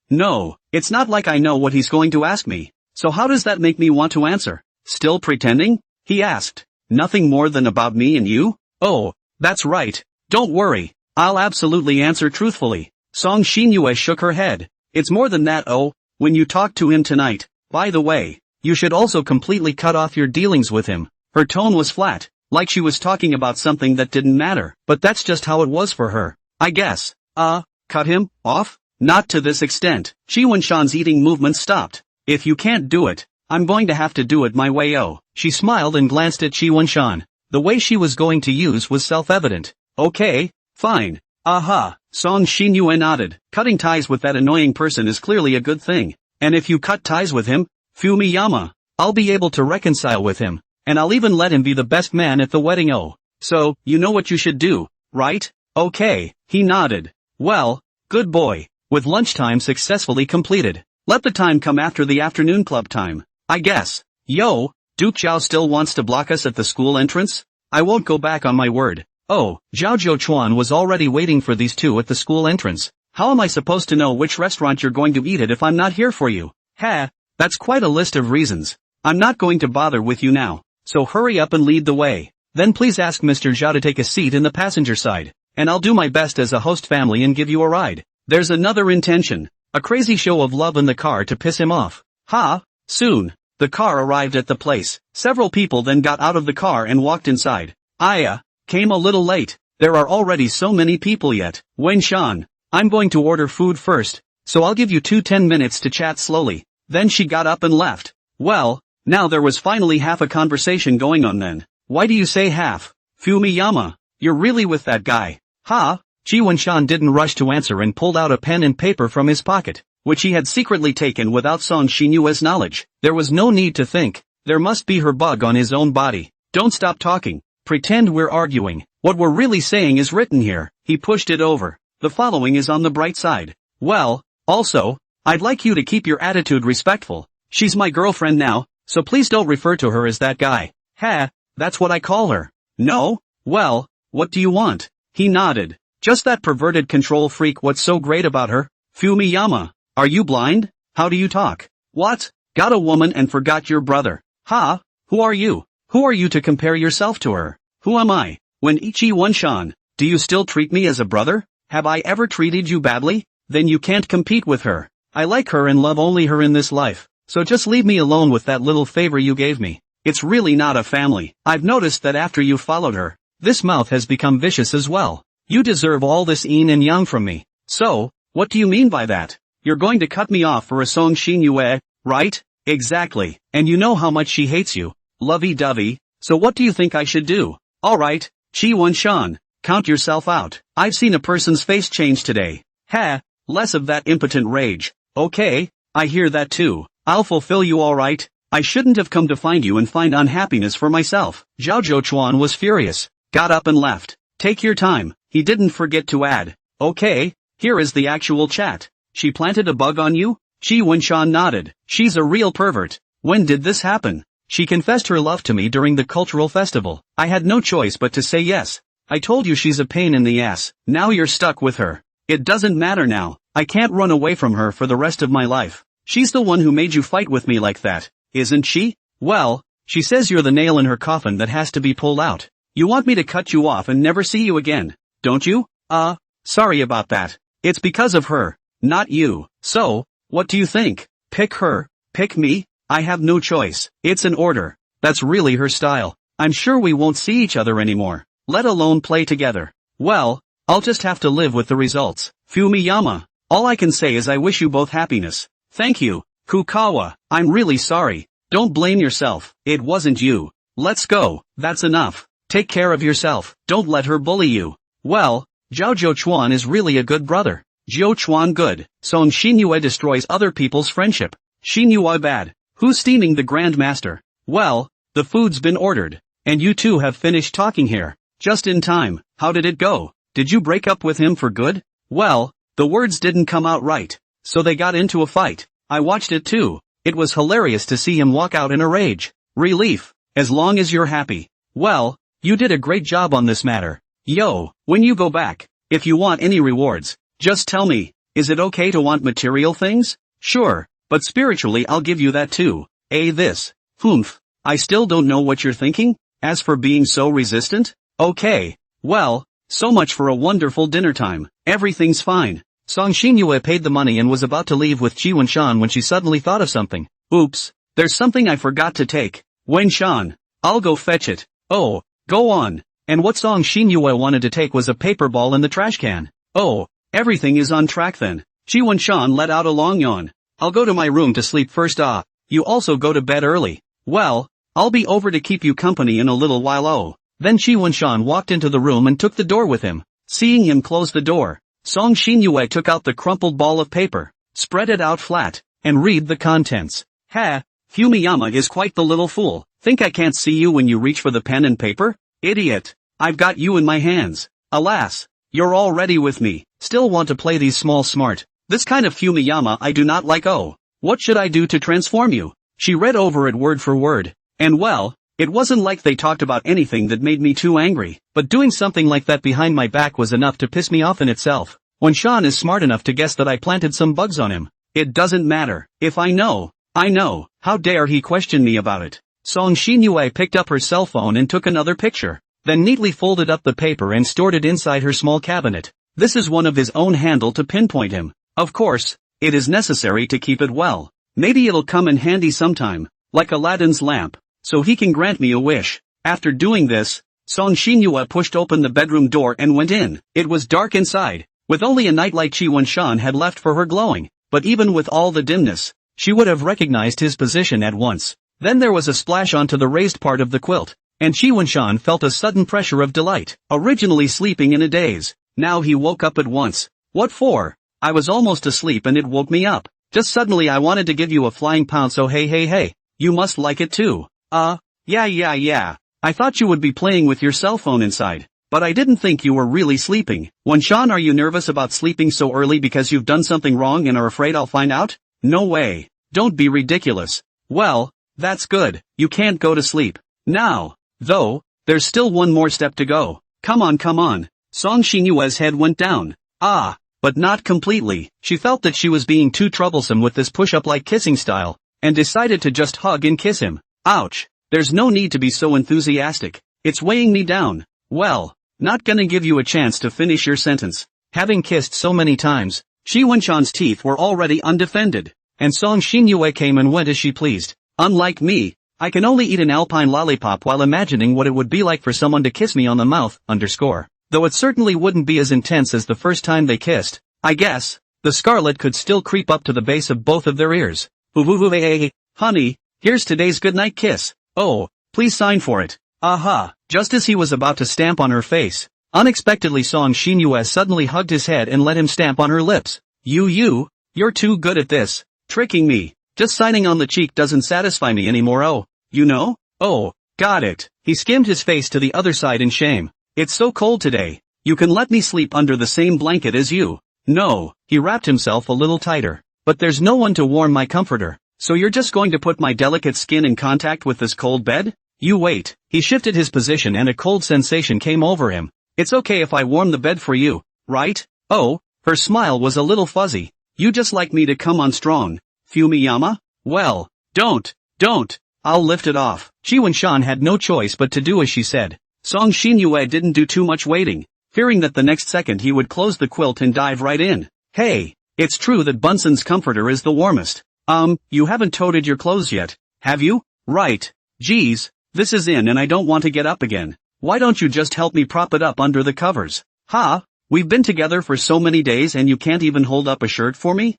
No, it's not like I know what he's going to ask me. So how does that make me want to answer? Still pretending? He asked. Nothing more than about me and you? Oh, that's right. Don't worry, I'll absolutely answer truthfully. Song Xinyue shook her head. It's more than that. Oh, when you talk to him tonight, by the way, you should also completely cut off your dealings with him. Her tone was flat, like she was talking about something that didn't matter, but that's just how it was for her, I guess. Cut him off? Not to this extent. Shi Wenshan's eating movement stopped. If you can't do it, I'm going to have to do it my way. Oh, she smiled and glanced at Shi Wenshan. The way she was going to use was self-evident. Okay, fine. Aha, Song Xinyue nodded. Cutting ties with that annoying person is clearly a good thing. And if you cut ties with him, Fumiyama, I'll be able to reconcile with him, and I'll even let him be the best man at the wedding. Oh, so, you know what you should do, right? Okay, he nodded. Well, good boy. With lunchtime successfully completed, let the time come after the afternoon club time, I guess. Yo, Duke Zhao still wants to block us at the school entrance? I won't go back on my word. Oh, Zhao Zhouchuan was already waiting for these two at the school entrance. How am I supposed to know which restaurant you're going to eat at if I'm not here for you? That's quite a list of reasons. I'm not going to bother with you now, so hurry up and lead the way. Then please ask Mr. Zhao to take a seat in the passenger side, and I'll do my best as a host family and give you a ride. There's another intention, a crazy show of love in the car to piss him off. Soon, the car arrived at the place. Several people then got out of the car and walked inside. Came a little late. There are already so many people yet. Wenshan, I'm going to order food first, so I'll give you 10 minutes to chat slowly. Then she got up and left. Well, now there was finally half a conversation going on then. Why do you say half? Fumiyama, you're really with that guy? Shi Wenshan didn't rush to answer and pulled out a pen and paper from his pocket, which he had secretly taken without Song Xinyue's knowledge. There was no need to think. There must be her bug on his own body. Don't stop talking. Pretend we're arguing. What we're really saying is written here. He pushed it over. The following is on the bright side. Well, also, I'd like you to keep your attitude respectful. She's my girlfriend now, so please don't refer to her as that guy. That's what I call her. No? Well, what do you want? He nodded. Just that perverted control freak. What's so great about her? Fumiyama, are you blind? How do you talk? What? Got a woman and forgot your brother. Who are you? Who are you to compare yourself to her? Who am I? Shi Wenshan, do you still treat me as a brother? Have I ever treated you badly? Then you can't compete with her. I like her and love only her in this life, so just leave me alone with that little favor you gave me. It's really not a family. I've noticed that after you followed her, this mouth has become vicious as well. You deserve all this yin and yang from me. So, what do you mean by that? You're going to cut me off for a Song Xinyue, right? Exactly. And you know how much she hates you. Lovey-dovey. So what do you think I should do? Alright, Chi Wen-shan, count yourself out. I've seen a person's face change today. Ha, less of that impotent rage. Okay, I hear that too. I'll fulfill you alright. I shouldn't have come to find you and find unhappiness for myself. Zhao Zhouchuan was furious, got up and left. Take your time, he didn't forget to add. Okay, here is the actual chat. She planted a bug on you? Chi Wen-shan nodded. She's a real pervert. When did this happen? She confessed her love to me during the cultural festival. I had no choice but to say yes. I told you she's a pain in the ass. Now you're stuck with her. It doesn't matter now. I can't run away from her for the rest of my life. She's the one who made you fight with me like that, isn't she? Well, she says you're the nail in her coffin that has to be pulled out. You want me to cut you off and never see you again, don't you? Sorry about that. It's because of her, not you. So, what do you think? Pick her, pick me? I have no choice. It's an order. That's really her style. I'm sure we won't see each other anymore, let alone play together. Well, I'll just have to live with the results. Fumiyama. All I can say is I wish you both happiness. Thank you, Kukawa. I'm really sorry. Don't blame yourself. It wasn't you. Let's go. That's enough. Take care of yourself. Don't let her bully you. Well, Zhao Zhouchuan is really a good brother. Zhouchuan good. Song Xinyue destroys other people's friendship. Xinyue bad. Who's steaming the Grand Master? Well, the food's been ordered. And you two have finished talking here. Just in time. How did it go? Did you break up with him for good? Well, the words didn't come out right. So they got into a fight. I watched it too. It was hilarious to see him walk out in a rage. Relief. As long as you're happy. Well, you did a great job on this matter. Yo, when you go back, if you want any rewards, just tell me. Is it okay to want material things? Sure, but spiritually I'll give you that too. This. Humph. I still don't know what you're thinking? As for being so resistant? Okay. Well, so much for a wonderful dinner time. Everything's fine. Song Xinyue paid the money and was about to leave with Chi Wen-shan when she suddenly thought of something. Oops, there's something I forgot to take. Wen-shan, I'll go fetch it. Oh, go on. And what Song Xinyue wanted to take was a paper ball in the trash can. Oh, everything is on track then. Chi Wen-shan let out a long yawn. I'll go to my room to sleep first. You also go to bed early. Well, I'll be over to keep you company in a little while. Oh. Then Chi Wen-shan walked into the room and took the door with him. Seeing him close the door, Song Xinyue took out the crumpled ball of paper, spread it out flat, and read the contents. Ha, Fumiyama is quite the little fool. Think I can't see you when you reach for the pen and paper? Idiot. I've got you in my hands. Alas, you're already with me. Still want to play these small smart. This kind of Fumiyama I do not like. Oh, what should I do to transform you? She read over it word for word. And well, it wasn't like they talked about anything that made me too angry, but doing something like that behind my back was enough to piss me off in itself. When Sean is smart enough to guess that I planted some bugs on him, it doesn't matter. If I know, I know. How dare he question me about it? Song Xinyue picked up her cell phone and took another picture, then neatly folded up the paper and stored it inside her small cabinet. This is one of his own handle to pinpoint him. Of course, it is necessary to keep it well. Maybe it'll come in handy sometime, like Aladdin's lamp, so he can grant me a wish. After doing this, Song Xinyue pushed open the bedroom door and went in. It was dark inside, with only a nightlight Chi Wen-shan had left for her glowing, but even with all the dimness, she would have recognized his position at once. Then there was a splash onto the raised part of the quilt, and Chi Wen-shan felt a sudden pressure of delight. Originally sleeping in a daze, now he woke up at once. What for? I was almost asleep and it woke me up. Just suddenly I wanted to give you a flying pound, so hey, you must like it too. Yeah. I thought you would be playing with your cell phone inside, but I didn't think you were really sleeping. Wen-shan, are you nervous about sleeping so early because you've done something wrong and are afraid I'll find out? No way. Don't be ridiculous. Well, that's good. You can't go to sleep now, though. There's still one more step to go. Come on. Song Xinyue's head went down. But not completely. She felt that she was being too troublesome with this push-up-like kissing style, and decided to just hug and kiss him. Ouch. There's no need to be so enthusiastic. It's weighing me down. Well, not gonna give you a chance to finish your sentence. Having kissed so many times, Chi Wen-shan's teeth were already undefended, and Song Xinyue came and went as she pleased. Unlike me, I can only eat an alpine lollipop while imagining what it would be like for someone to kiss me on the mouth, Though it certainly wouldn't be as intense as the first time they kissed, I guess. The scarlet could still creep up to the base of both of their ears. Honey, here's today's goodnight kiss. Oh, please sign for it. Aha. Just as he was about to stamp on her face, unexpectedly Song Xinyue suddenly hugged his head and let him stamp on her lips. You're too good at this. Tricking me. Just signing on the cheek doesn't satisfy me anymore. Oh, you know? Oh, got it. He skimmed his face to the other side in shame. It's so cold today. You can let me sleep under the same blanket as you. No, he wrapped himself a little tighter. But there's no one to warm my comforter. So you're just going to put my delicate skin in contact with this cold bed? You wait. He shifted his position and a cold sensation came over him. It's okay if I warm the bed for you, right? Oh, her smile was a little fuzzy. You just like me to come on strong. Fumiyama? Well, don't. I'll lift it off. Shi Wenshan had no choice but to do as she said. Song Xinyue didn't do too much waiting, fearing that the next second he would close the quilt and dive right in. Hey, it's true that Bunsen's comforter is the warmest. You haven't toted your clothes yet, have you? Right. Geez, this is in and I don't want to get up again. Why don't you just help me prop it up under the covers? Ha? We've been together for so many days and you can't even hold up a shirt for me?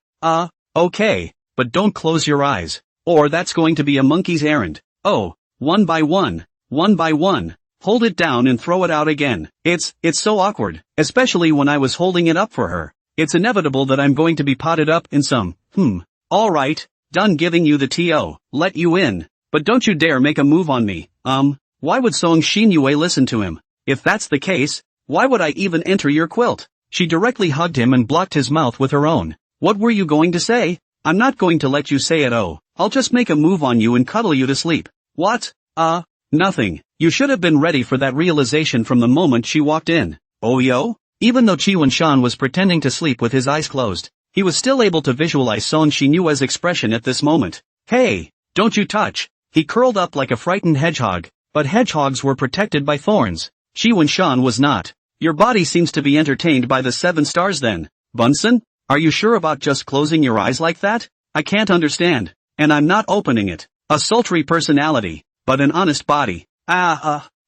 Okay, but don't close your eyes, or that's going to be a monkey's errand. Oh, one by one. Hold it down and throw it out again. It's so awkward, especially when I was holding it up for her. It's inevitable that I'm going to be potted up in some, Alright, done giving you the TO, let you in. But don't you dare make a move on me. Why would Song Xinyue listen to him? If that's the case, why would I even enter your quilt? She directly hugged him and blocked his mouth with her own. What were you going to say? I'm not going to let you say it. Oh, I'll just make a move on you and cuddle you to sleep. What? Nothing. You should have been ready for that realization from the moment she walked in. Oh yo? Even though Shi Wenshan was pretending to sleep with his eyes closed, he was still able to visualize Song Xinyue's expression at this moment. Hey, don't you touch. He curled up like a frightened hedgehog, but hedgehogs were protected by thorns. Shi Wenshan was not. Your body seems to be entertained by the 7 stars then. Bunsen? Are you sure about just closing your eyes like that? I can't understand. And I'm not opening it. A sultry personality, but an honest body.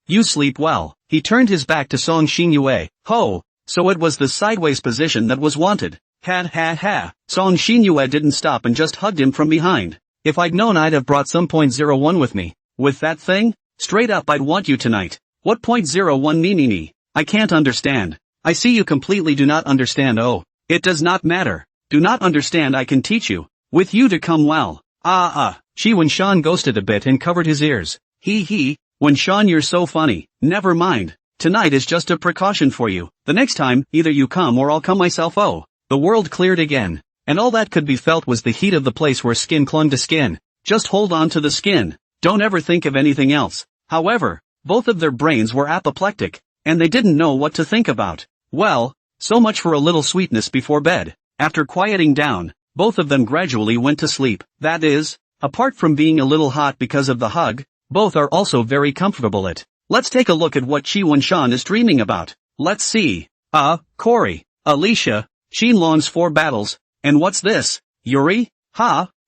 You sleep well. He turned his back to Song Xinyue. Ho! So it was the sideways position that was wanted. Ha. Song Xinyue didn't stop and just hugged him from behind. If I'd known I'd have brought some .01 with me. With that thing? Straight up I'd want you tonight. What .01 me? I can't understand. I see you completely do not understand. Oh, it does not matter. Do not understand, I can teach you. With you to come well. Shi Wenshan ghosted a bit and covered his ears. Wenshan, you're so funny. Never mind. Tonight is just a precaution for you. The next time, either you come or I'll come myself. Oh. The world cleared again. And all that could be felt was the heat of the place where skin clung to skin. Just hold on to the skin. Don't ever think of anything else. However, both of their brains were apoplectic, and they didn't know what to think about. Well, so much for a little sweetness before bed. After quieting down, both of them gradually went to sleep. That is, apart from being a little hot because of the hug, both are also very comfortable at. Let's take a look at what Shi Wenshan is dreaming about. Let's see. Cory, Alicia, Shenlong's 4 battles, and what's this? Yuri?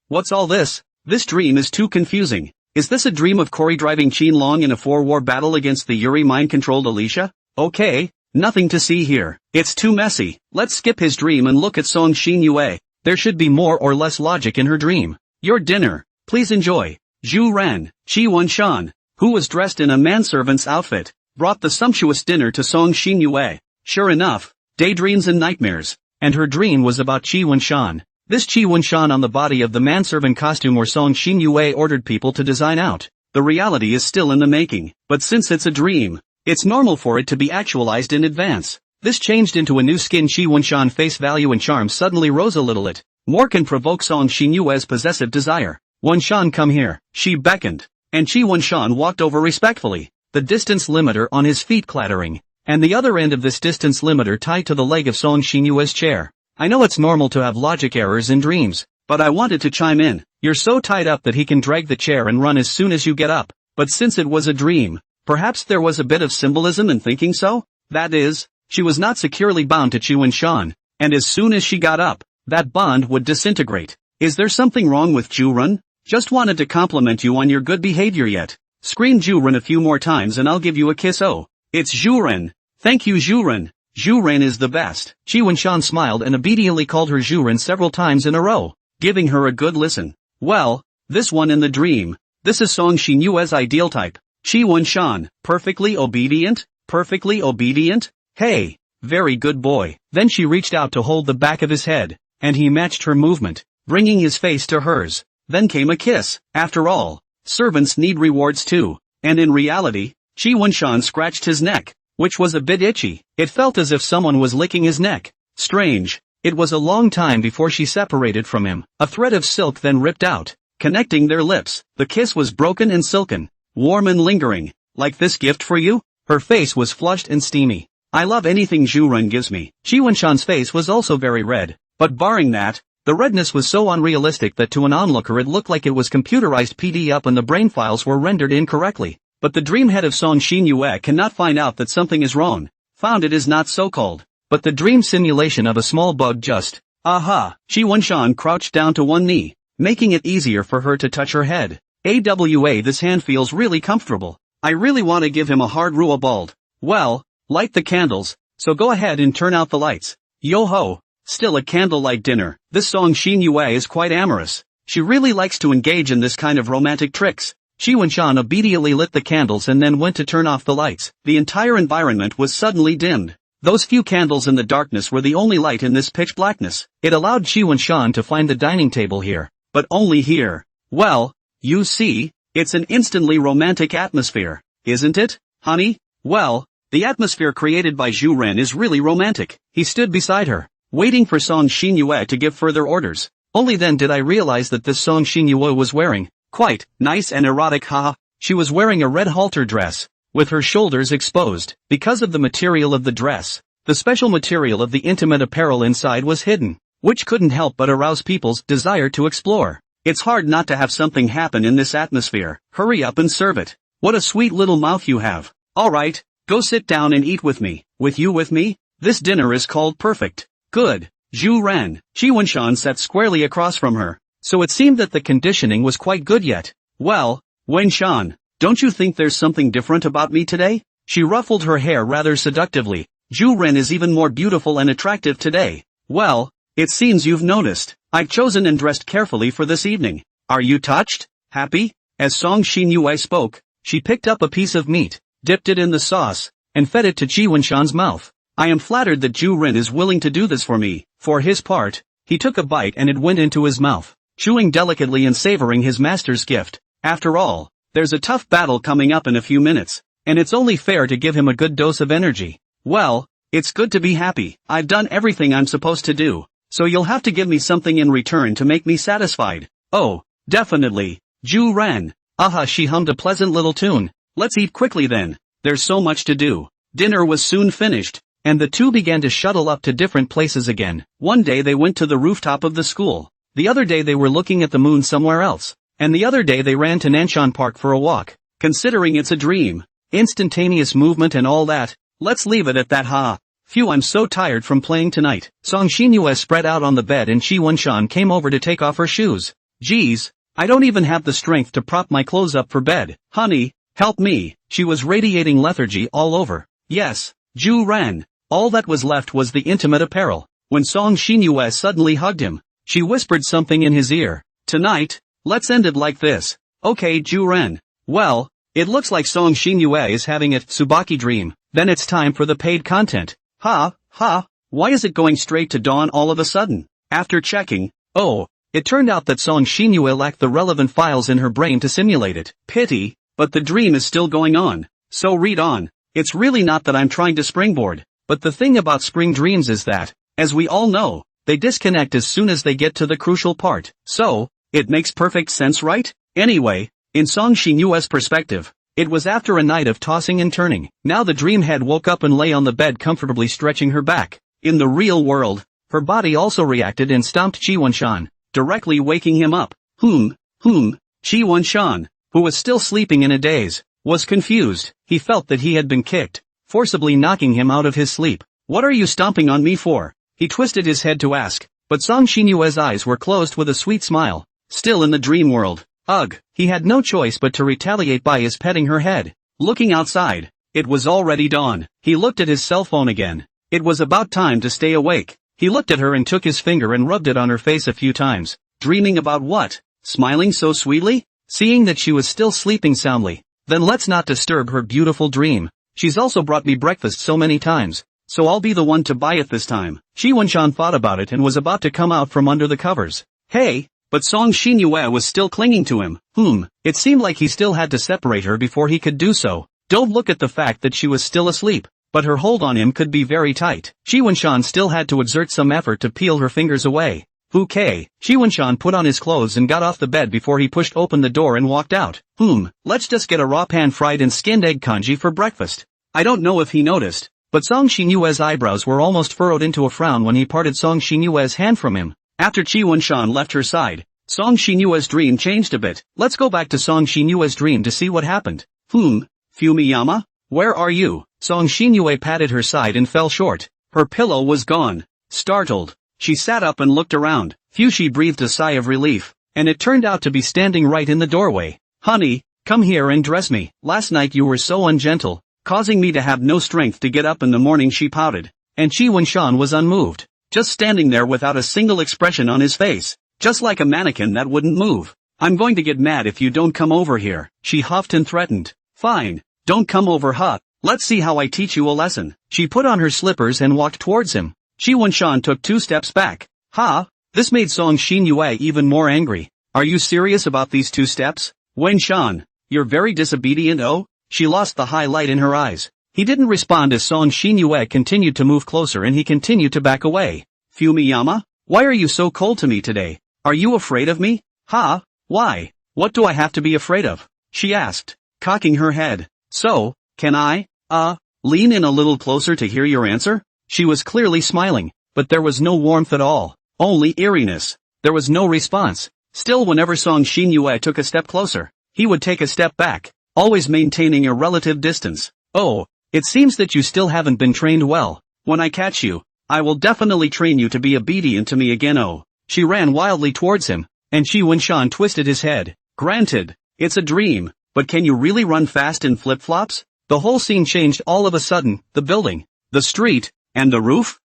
What's all this? This dream is too confusing. Is this a dream of Cory driving Shenlong in a 4-war battle against the Yuri mind-controlled Alicia? Okay, nothing to see here. It's too messy. Let's skip his dream and look at Song Xinyue. There should be more or less logic in her dream. Your dinner. Please enjoy. Zhu Ren, Shi Wenshan, who was dressed in a manservant's outfit, brought the sumptuous dinner to Song Xinyue. Sure enough, daydreams and nightmares. And her dream was about Shi Wenshan. This Shi Wenshan on the body of the manservant costume where Song Xinyue ordered people to design out. The reality is still in the making, but since it's a dream, it's normal for it to be actualized in advance. This changed into a new skin. Shi Wenshan face value and charm suddenly rose a little. It more can provoke Song Xinyue's possessive desire. Wenshan, come here. She beckoned, and Shi Wenshan walked over respectfully, the distance limiter on his feet clattering, and the other end of this distance limiter tied to the leg of Song Xinyue's chair. I know it's normal to have logic errors in dreams, but I wanted to chime in. You're so tied up that he can drag the chair and run as soon as you get up. But since it was a dream, perhaps there was a bit of symbolism in thinking so? That is, she was not securely bound to Shi Wenshan, and as soon as she got up, that bond would disintegrate. Is there something wrong with Juren? Just wanted to compliment you on your good behavior yet. Scream Juren a few more times and I'll give you a kiss. Oh, it's Juren. Thank you Juren. Juren is the best. Shi Wenshan smiled and obediently called her Juren several times in a row, giving her a good listen. Well, this one in the dream. This is Song Xinyue's ideal type. Chi Wen-shan, perfectly obedient? Perfectly obedient? Hey, very good boy. Then she reached out to hold the back of his head, and he matched her movement, bringing his face to hers. Then came a kiss. After all, servants need rewards too. And in reality, Chi Wen-shan scratched his neck, which was a bit itchy. It felt as if someone was licking his neck. Strange. It was a long time before she separated from him. A thread of silk then ripped out, connecting their lips. The kiss was broken and silken, warm and lingering. Like this gift for you? Her face was flushed and steamy. I love anything Zhu Ren gives me. Chi Wen-shan's face was also very red. But barring that, the redness was so unrealistic that to an onlooker it looked like it was computerized PDF and the brain files were rendered incorrectly. But the dream head of Song Xinyue cannot find out that something is wrong. Found it is not so called. But the dream simulation of a small bug just. Aha! Chi Wen-shan crouched down to one knee, making it easier for her to touch her head. AWA, this hand feels really comfortable. I really want to give him a hard ruobald. Well, light the candles, so go ahead and turn out the lights. Yo-ho! Still a candlelight dinner. This Song Xinyue is quite amorous. She really likes to engage in this kind of romantic tricks. Chi Wen-shan obediently lit the candles and then went to turn off the lights. The entire environment was suddenly dimmed. Those few candles in the darkness were the only light in this pitch blackness. It allowed Chi Wen-shan to find the dining table here. But only here. Well, you see, it's an instantly romantic atmosphere, isn't it, honey? Well, the atmosphere created by Zhu Ren is really romantic. He stood beside her, waiting for Song Xinyue to give further orders. Only then did I realize that this Song Xinyue was wearing, quite, nice and erotic haha. She was wearing a red halter dress, with her shoulders exposed. Because of the material of the dress, the special material of the intimate apparel inside was hidden, which couldn't help but arouse people's desire to explore. It's hard not to have something happen in this atmosphere. Hurry up and serve it. What a sweet little mouth you have. Alright, go sit down and eat with me. With you with me? This dinner is called perfect. Good. Zhu Ren. Chi Wen-shan sat squarely across from her, so it seemed that the conditioning was quite good yet. Well, Wen-shan, don't you think there's something different about me today? She ruffled her hair rather seductively. Zhu Ren is even more beautiful and attractive today. Well, it seems you've noticed. I've chosen and dressed carefully for this evening. Are you touched? Happy? As Song Xinyue spoke, she picked up a piece of meat, dipped it in the sauce, and fed it to Chi Wen-shan's mouth. I am flattered that Zhu Ren is willing to do this for me. For his part, he took a bite and it went into his mouth, chewing delicately and savoring his master's gift. After all, there's a tough battle coming up in a few minutes, and it's only fair to give him a good dose of energy. Well, it's good to be happy. I've done everything I'm supposed to do, so you'll have to give me something in return to make me satisfied. Oh, definitely. Zhu Ren. Aha, she hummed a pleasant little tune. Let's eat quickly then. There's so much to do. Dinner was soon finished, and the two began to shuttle up to different places again. One day they went to the rooftop of the school. The other day they were looking at the moon somewhere else. And the other day they ran to Nanshan Park for a walk. Considering it's a dream, instantaneous movement and all that, let's leave it at that ha. Phew, I'm so tired from playing tonight. Song Xinyue spread out on the bed and Chi Wen-shan came over to take off her shoes. Geez, I don't even have the strength to prop my clothes up for bed. Honey, help me. She was radiating lethargy all over. Yes, Zhu Ren. All that was left was the intimate apparel. When Song Xinyue suddenly hugged him, she whispered something in his ear. Tonight, let's end it like this. Okay, Zhu Ren. Well, it looks like Song Xinyue is having a Tsubaki dream. Then it's time for the paid content. Ha, why is it going straight to dawn all of a sudden? After checking, it turned out that Song Xinyue lacked the relevant files in her brain to simulate it. Pity, but the dream is still going on. So read on. It's really not that I'm trying to springboard, but the thing about spring dreams is that, as we all know, they disconnect as soon as they get to the crucial part. So, it makes perfect sense, right? Anyway, in Song Xinyue's perspective, it was after a night of tossing and turning. Now the dream head woke up and lay on the bed comfortably stretching her back. In the real world, her body also reacted and stomped Chi Wen-shan, directly waking him up. Chi Wen-shan, who was still sleeping in a daze, was confused. He felt that he had been kicked, forcibly knocking him out of his sleep. What are you stomping on me for? He twisted his head to ask, but Song Xinyue's eyes were closed with a sweet smile. Still in the dream world. Ugh, he had no choice but to retaliate by his petting her head. Looking outside, it was already dawn. He looked at his cell phone again. It was about time to stay awake. He looked at her and took his finger and rubbed it on her face a few times. Dreaming about what? Smiling so sweetly? Seeing that she was still sleeping soundly, Then let's not disturb her beautiful dream. She's also brought me breakfast so many times, so I'll be the one to buy it this time. Shi Wenshan thought about it and was about to come out from under the covers. Hey! But Song Xinyue was still clinging to him. It seemed like he still had to separate her before he could do so. Don't look at the fact that she was still asleep, but her hold on him could be very tight. Shi Wenshan still had to exert some effort to peel her fingers away. Okay. Shi Wenshan put on his clothes and got off the bed before he pushed open the door and walked out. Let's just get a raw pan-fried and skinned egg congee for breakfast. I don't know if he noticed, but Song Xinyue's eyebrows were almost furrowed into a frown when he parted Song Xinyue's hand from him. After Qi Wenshan left her side, Song Xinyue's dream changed a bit. Let's go back to Song Xinyue's dream to see what happened. Fumiyama? Where are you? Song Xinyue patted her side and fell short. Her pillow was gone. Startled, she sat up and looked around. She breathed a sigh of relief, and it turned out to be standing right in the doorway. Honey, come here and dress me. Last night you were so ungentle, causing me to have no strength to get up in the morning, she pouted. And Qi Wenshan was unmoved, just standing there without a single expression on his face, just like a mannequin that wouldn't move. I'm going to get mad if you don't come over here, she huffed and threatened. Fine, don't come over, huh? Let's see how I teach you a lesson. She put on her slippers and walked towards him. Qi Wenshan took 2 steps back. This made Song Xinyue even more angry. Are you serious about these 2 steps? Wenshan, you're very disobedient. Oh? She lost the highlight in her eyes. He didn't respond as Song Xinyue continued to move closer and he continued to back away. Fumiyama? Why are you so cold to me today? Are you afraid of me? Why? What do I have to be afraid of? She asked, cocking her head. So, can I, lean in a little closer to hear your answer? She was clearly smiling, but there was no warmth at all, only eeriness. There was no response. Still, whenever Song Xinyue took a step closer, he would take a step back, always maintaining a relative distance. Oh, it seems that you still haven't been trained well. When I catch you, I will definitely train you to be obedient to me again. Oh. She ran wildly towards him, and Qi Wenshan twisted his head. Granted, it's a dream, but can you really run fast in flip-flops? The whole scene changed all of a sudden. The building, the street, and the roof?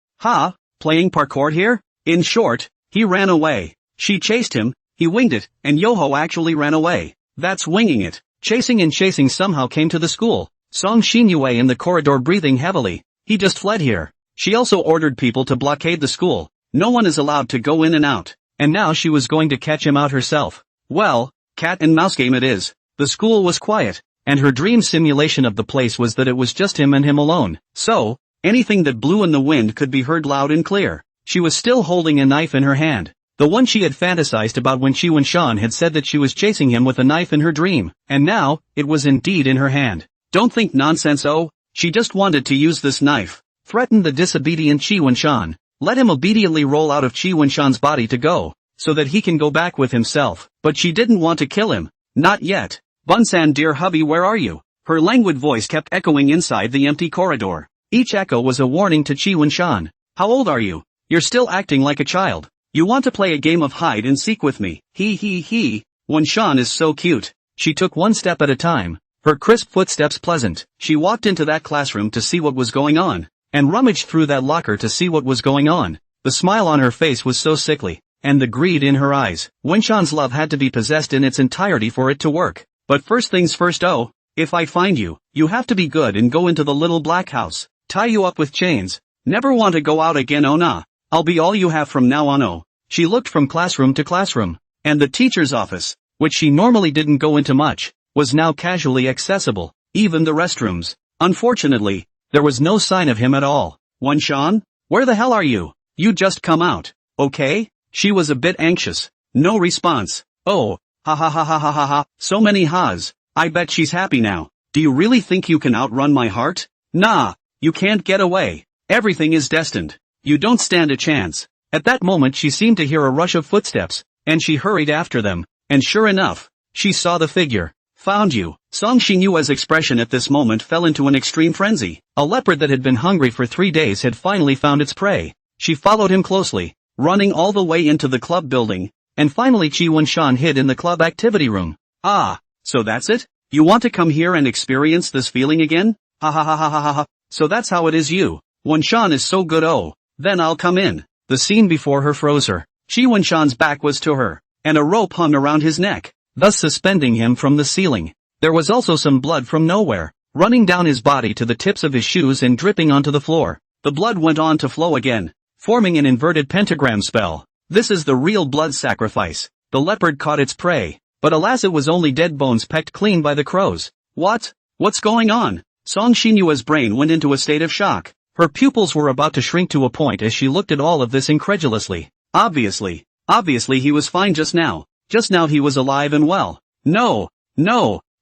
Playing parkour here? In short, he ran away. She chased him, he winged it, and Yoho actually ran away. That's winging it. Chasing and chasing somehow came to the school. Song Xinyue in the corridor breathing heavily. He just fled here. She also ordered people to blockade the school. No one is allowed to go in and out. And now she was going to catch him out herself. Well, cat and mouse game it is. The school was quiet, and her dream simulation of the place was that it was just him and him alone. So, anything that blew in the wind could be heard loud and clear. She was still holding a knife in her hand. The one she had fantasized about when Qi Wenshan had said that she was chasing him with a knife in her dream. And now, it was indeed in her hand. Don't think nonsense. Oh, she just wanted to use this knife. Threatened the disobedient Qi Wenshan. Let him obediently roll out of Qi Wenshan's body to go, so that he can go back with himself. But she didn't want to kill him. Not yet. Bunsan, dear hubby, where are you? Her languid voice kept echoing inside the empty corridor. Each echo was a warning to Qi Wenshan. How old are you? You're still acting like a child. You want to play a game of hide and seek with me? He. Wenshan is so cute. She took 1 step at a time, her crisp footsteps pleasant. She walked into that classroom to see what was going on, and rummaged through that locker to see what was going on. The smile on her face was so sickly, and the greed in her eyes. Wenshan's love had to be possessed in its entirety for it to work. But first things first. Oh, if I find you, you have to be good and go into the little black house. Tie you up with chains. Never want to go out again. Oh nah. I'll be all you have from now on. Oh. She looked from classroom to classroom, and the teacher's office, which she normally didn't go into much, was now casually accessible. Even the restrooms. Unfortunately, there was no sign of him at all. Wenshan? Where the hell are you? You just come out, okay? She was a bit anxious. No response. Oh, ha, so many ha's. I bet she's happy now. Do you really think you can outrun my heart? Nah, you can't get away. Everything is destined. You don't stand a chance. At that moment she seemed to hear a rush of footsteps, and she hurried after them, and sure enough, she saw the figure. Found you. Song Xinyue's expression at this moment fell into an extreme frenzy. A leopard that had been hungry for 3 days had finally found its prey. She followed him closely, running all the way into the club building, and finally Qi Wenshan hid in the club activity room. Ah, so that's it? You want to come here and experience this feeling again? Ha. So that's how it is. You. Wenshan is so good. Oh, then I'll come in. The scene before her froze her. Qi Wenshan's back was to her, and a rope hung around his neck, thus suspending him from the ceiling. There was also some blood from nowhere, running down his body to the tips of his shoes and dripping onto the floor. The blood went on to flow again, forming an inverted pentagram spell. This is the real blood sacrifice. The leopard caught its prey, but alas it was only dead bones pecked clean by the crows. What? What's going on? Song Xinyue's brain went into a state of shock. Her pupils were about to shrink to a point as she looked at all of this incredulously. Obviously he was fine just now. Just now he was alive and well. No,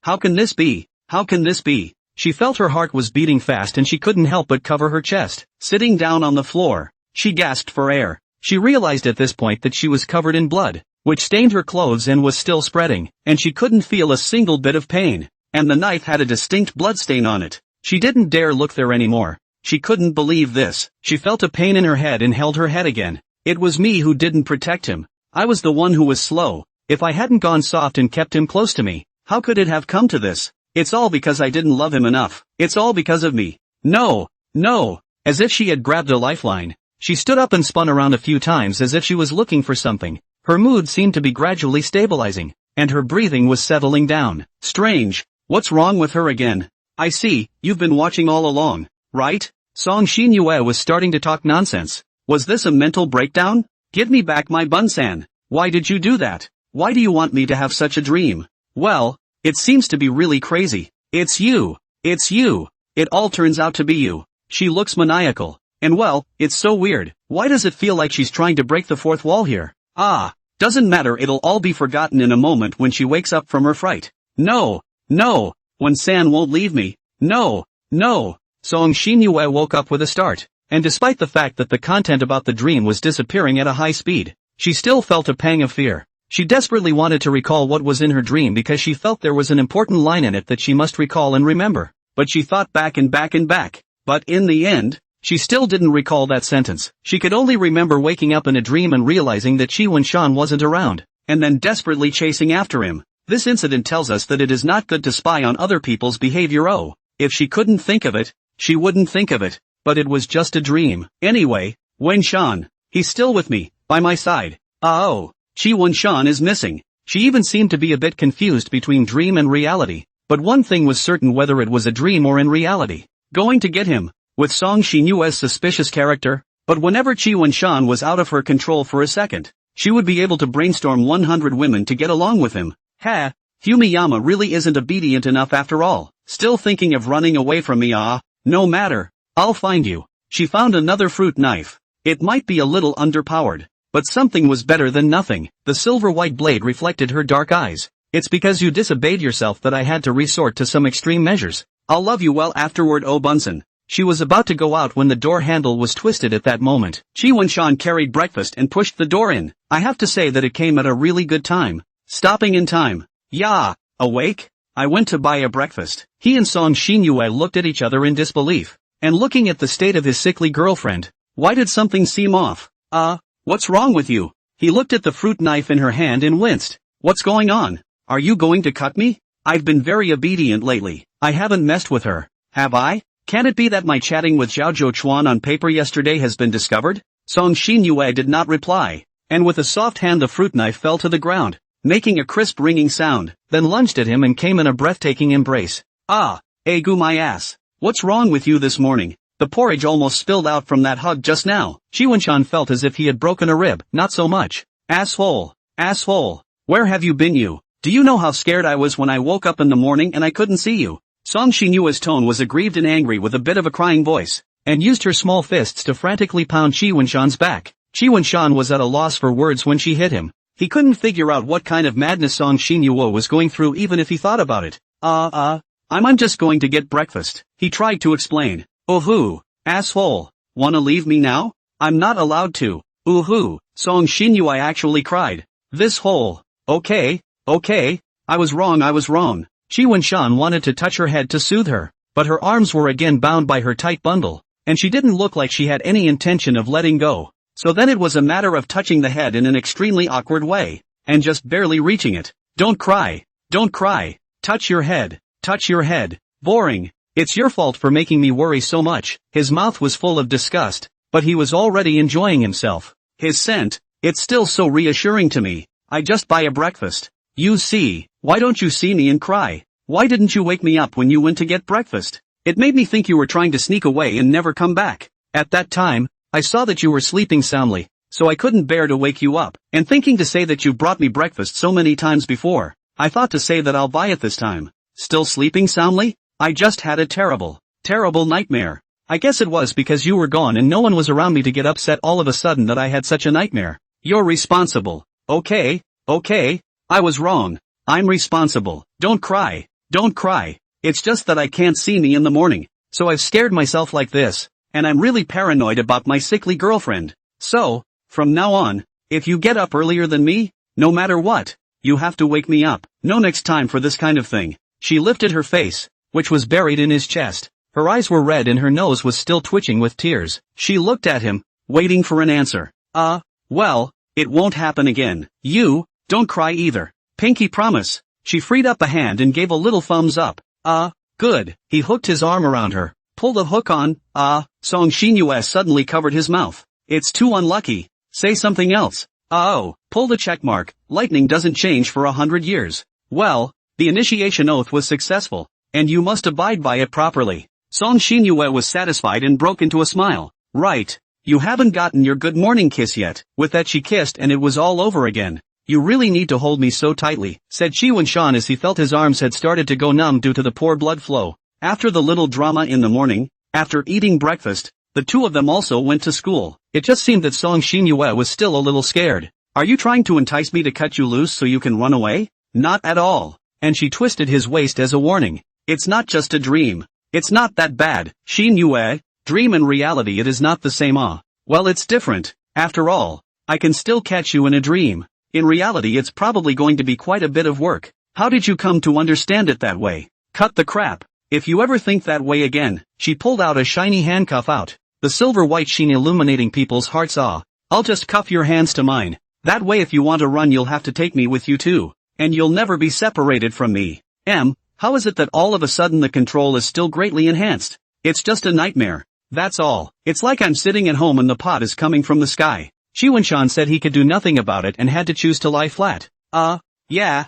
how can this be? How can this be? She felt her heart was beating fast and she couldn't help but cover her chest. Sitting down on the floor, she gasped for air. She realized at this point that she was covered in blood, which stained her clothes and was still spreading, and she couldn't feel a single bit of pain. And the knife had a distinct bloodstain on it. She didn't dare look there anymore. She couldn't believe this. She felt a pain in her head and held her head again. It was me who didn't protect him. I was the one who was slow. If I hadn't gone soft and kept him close to me, how could it have come to this? It's all because I didn't love him enough. It's all because of me. No. As if she had grabbed a lifeline, she stood up and spun around a few times as if she was looking for something. Her mood seemed to be gradually stabilizing, and her breathing was settling down. Strange. What's wrong with her again? I see, you've been watching all along, right? Song Xinyue was starting to talk nonsense. Was this a mental breakdown? Give me back my bunsan. Why did you do that? Why do you want me to have such a dream? Well, it seems to be really crazy. It's you. It all turns out to be you. She looks maniacal. And well, it's so weird. Why does it feel like she's trying to break the fourth wall here? Doesn't matter, it'll all be forgotten in a moment when she wakes up from her fright. No. When San won't leave me. No. Song Xinyue woke up with a start, and despite the fact that the content about the dream was disappearing at a high speed, she still felt a pang of fear. She desperately wanted to recall what was in her dream because she felt there was an important line in it that she must recall and remember. But she thought back and back. But in the end, she still didn't recall that sentence. She could only remember waking up in a dream and realizing that Chi Wen-shan wasn't around, and then desperately chasing after him. This incident tells us that it is not good to spy on other people's behavior. If she couldn't think of it, she wouldn't think of it. But it was just a dream. Anyway, Wen-shan, he's still with me, by my side. Chi Wen-shan is missing. She even seemed to be a bit confused between dream and reality. But one thing was certain, whether it was a dream or in reality. Going to get him, with Song Xinyue's suspicious character. But whenever Chi Wen-shan was out of her control for a second, she would be able to brainstorm 100 women to get along with him. Fumiyama really isn't obedient enough after all. Still thinking of running away from me? No matter. I'll find you. She found another fruit knife. It might be a little underpowered, but something was better than nothing. The silver-white blade reflected her dark eyes. It's because you disobeyed yourself that I had to resort to some extreme measures. I'll love you well afterward, oh Bunsen. She was about to go out when the door handle was twisted at that moment. Chi Wen-shan carried breakfast and pushed the door in. I have to say that it came at a really good time. Stopping in time. Yeah, awake? I went to buy a breakfast. He and Song Xinyue looked at each other in disbelief. And looking at the state of his sickly girlfriend, why did something seem off? What's wrong with you? He looked at the fruit knife in her hand and winced. What's going on? Are you going to cut me? I've been very obedient lately. I haven't messed with her. Have I? Can it be that my chatting with Zhao Zhouchuan on paper yesterday has been discovered? Song Xinyue did not reply, and with a soft hand the fruit knife fell to the ground, making a crisp ringing sound, then lunged at him and came in a breathtaking embrace. Egu my ass. What's wrong with you this morning? The porridge almost spilled out from that hug just now. Chi Wen-shan felt as if he had broken a rib. Not so much. Asshole. Where have you been, you? Do you know how scared I was when I woke up in the morning and I couldn't see you? Song Xinyue's tone was aggrieved and angry with a bit of a crying voice, and used her small fists to frantically pound Chi Wen-shan's back. Chi Wen-shan was at a loss for words when she hit him. He couldn't figure out what kind of madness Song Xinyue was going through even if he thought about it. I'm just going to get breakfast, he tried to explain. Ooh, asshole. Wanna leave me now? I'm not allowed to. Ooh, Song Xinyue actually cried. This whole. Okay, I was wrong. Chi Wen-shan wanted to touch her head to soothe her, but her arms were again bound by her tight bundle, and she didn't look like she had any intention of letting go. So then it was a matter of touching the head in an extremely awkward way, and just barely reaching it. Don't cry. Touch your head. Boring. It's your fault for making me worry so much. His mouth was full of disgust, but he was already enjoying himself. His scent, it's still so reassuring to me. I just buy a breakfast. You see, why don't you see me and cry? Why didn't you wake me up when you went to get breakfast? It made me think you were trying to sneak away and never come back. At that time, I saw that you were sleeping soundly, so I couldn't bear to wake you up. And thinking to say that you brought me breakfast so many times before, I thought to say that I'll buy it this time. Still sleeping soundly? I just had a terrible nightmare. I guess it was because you were gone and no one was around me to get upset all of a sudden that I had such a nightmare. You're responsible. Okay, I was wrong. I'm responsible. Don't cry. It's just that I can't see me in the morning, so I've scared myself like this, and I'm really paranoid about my sickly girlfriend. So, from now on, if you get up earlier than me, no matter what, you have to wake me up. No next time for this kind of thing. She lifted her face, which was buried in his chest. Her eyes were red and her nose was still twitching with tears. She looked at him, waiting for an answer. Well, it won't happen again. You, don't cry either. Pinky promise. She freed up a hand and gave a little thumbs up. Good. He hooked his arm around her. Pull the hook on. Song Shinue suddenly covered his mouth. It's too unlucky. Say something else. Pull the checkmark. Lightning doesn't change for 100 years. Well, the initiation oath was successful, and you must abide by it properly. Song Shinue was satisfied and broke into a smile. Right. You haven't gotten your good morning kiss yet. With that she kissed and it was all over again. You really need to hold me so tightly, said Chiwon-shan as he felt his arms had started to go numb due to the poor blood flow. After the little drama in the morning, after eating breakfast, the two of them also went to school. It just seemed that Song Shinue was still a little scared. Are you trying to entice me to cut you loose so you can run away? Not at all. And she twisted his waist as a warning. It's not just a dream. It's not that bad, Shinue. Dream and reality it is not the same. Well, it's different. After all, I can still catch you in a dream. In reality it's probably going to be quite a bit of work. How did you come to understand it that way? Cut the crap. If you ever think that way again. She pulled out a shiny handcuff out. The silver white sheen illuminating people's hearts. I'll just cuff your hands to mine. That way if you want to run you'll have to take me with you too. And you'll never be separated from me. How is it that all of a sudden the control is still greatly enhanced? It's just a nightmare. That's all. It's like I'm sitting at home and the pot is coming from the sky. Chiwon-shan said he could do nothing about it and had to choose to lie flat. Yeah.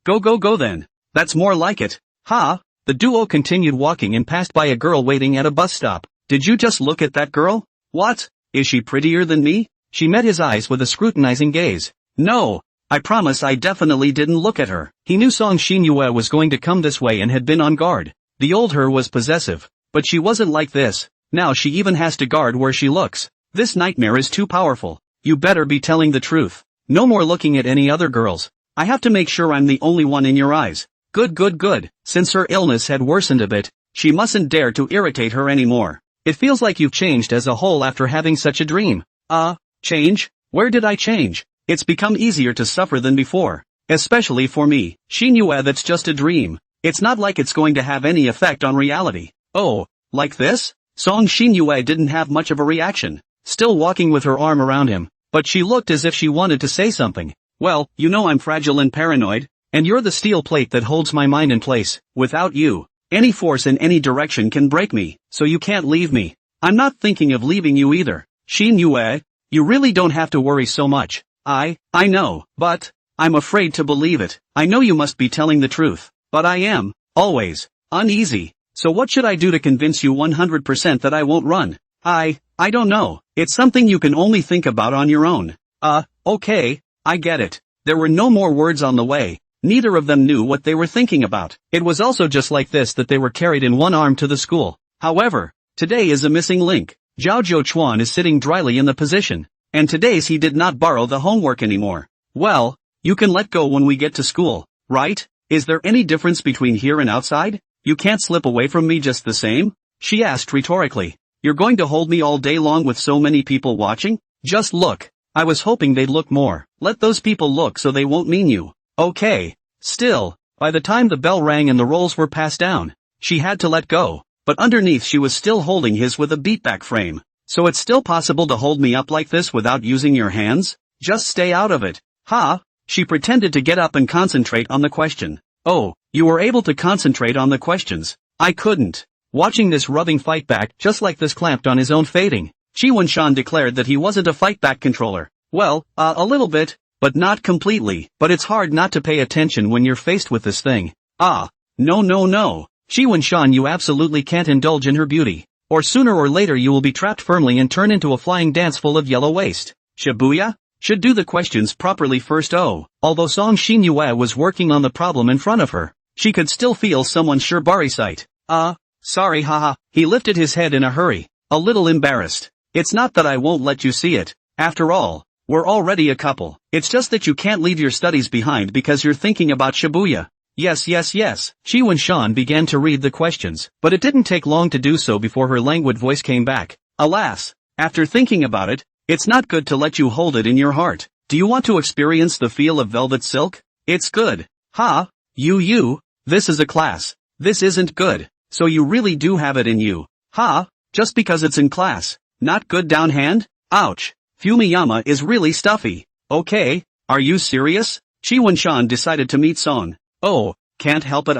Go then. That's more like it. The duo continued walking and passed by a girl waiting at a bus stop. Did you just look at that girl? What? Is she prettier than me? She met his eyes with a scrutinizing gaze. No. I promise I definitely didn't look at her. He knew Song Shinue was going to come this way and had been on guard. The old her was possessive. But she wasn't like this. Now she even has to guard where she looks. This nightmare is too powerful. You better be telling the truth. No more looking at any other girls. I have to make sure I'm the only one in your eyes. Good. Since her illness had worsened a bit, she mustn't dare to irritate her anymore. It feels like you've changed as a whole after having such a dream. Change? Where did I change? It's become easier to suffer than before. Especially for me. Shinue, that's just a dream. It's not like it's going to have any effect on reality. Oh, like this? Song Shinue didn't have much of a reaction, still walking with her arm around him, but she looked as if she wanted to say something. Well, you know I'm fragile and paranoid, and you're the steel plate that holds my mind in place. Without you, any force in any direction can break me, so you can't leave me. I'm not thinking of leaving you either. Shinue, you really don't have to worry so much. I know, but I'm afraid to believe it. I know you must be telling the truth, but I am, always, uneasy. So what should I do to convince you 100% that I won't run? I don't know. It's something you can only think about on your own. Okay, I get it. There were no more words on the way. Neither of them knew what they were thinking about. It was also just like this that they were carried in one arm to the school. However, today is a missing link. Zhao Zhouchuan is sitting dryly in the position. And today's he did not borrow the homework anymore. Well, you can let go when we get to school, right? Is there any difference between here and outside? You can't slip away from me just the same? She asked rhetorically. You're going to hold me all day long with so many people watching? Just look. I was hoping they'd look more. Let those people look so they won't mean you. Okay. Still, by the time the bell rang and the rolls were passed down, she had to let go. But underneath she was still holding his with a beatback frame. So it's still possible to hold me up like this without using your hands? Just stay out of it. She pretended to get up and concentrate on the question. Oh, you were able to concentrate on the questions. I couldn't. Watching this rubbing fight back just like this clamped on his own fading. Chiwon-shan declared that he wasn't a fight back controller. Well, a little bit, but not completely. But it's hard not to pay attention when you're faced with this thing. Ah. No no no. Shiwan-shan, you absolutely can't indulge in her beauty. Or sooner or later you will be trapped firmly and turn into a flying dance full of yellow waste. Shibuya? Should do the questions properly first. Oh. Although Song Shinyue was working on the problem in front of her, she could still feel someone's Shibari sight. Sorry haha. He lifted his head in a hurry, a little embarrassed. It's not that I won't let you see it. After all, we're already a couple. It's just that you can't leave your studies behind because you're thinking about Shibuya. Yes. Shiwan-shan began to read the questions, but it didn't take long to do so before her languid voice came back. Alas, after thinking about it, it's not good to let you hold it in your heart. Do you want to experience the feel of velvet silk? It's good. Ha, you, this is a class. This isn't good. So you really do have it in you. Ha, just because it's in class. Not good down hand? Ouch. Fumiyama is really stuffy. Okay, are you serious? Shiwan-shan decided to meet Song. Oh, can't help it.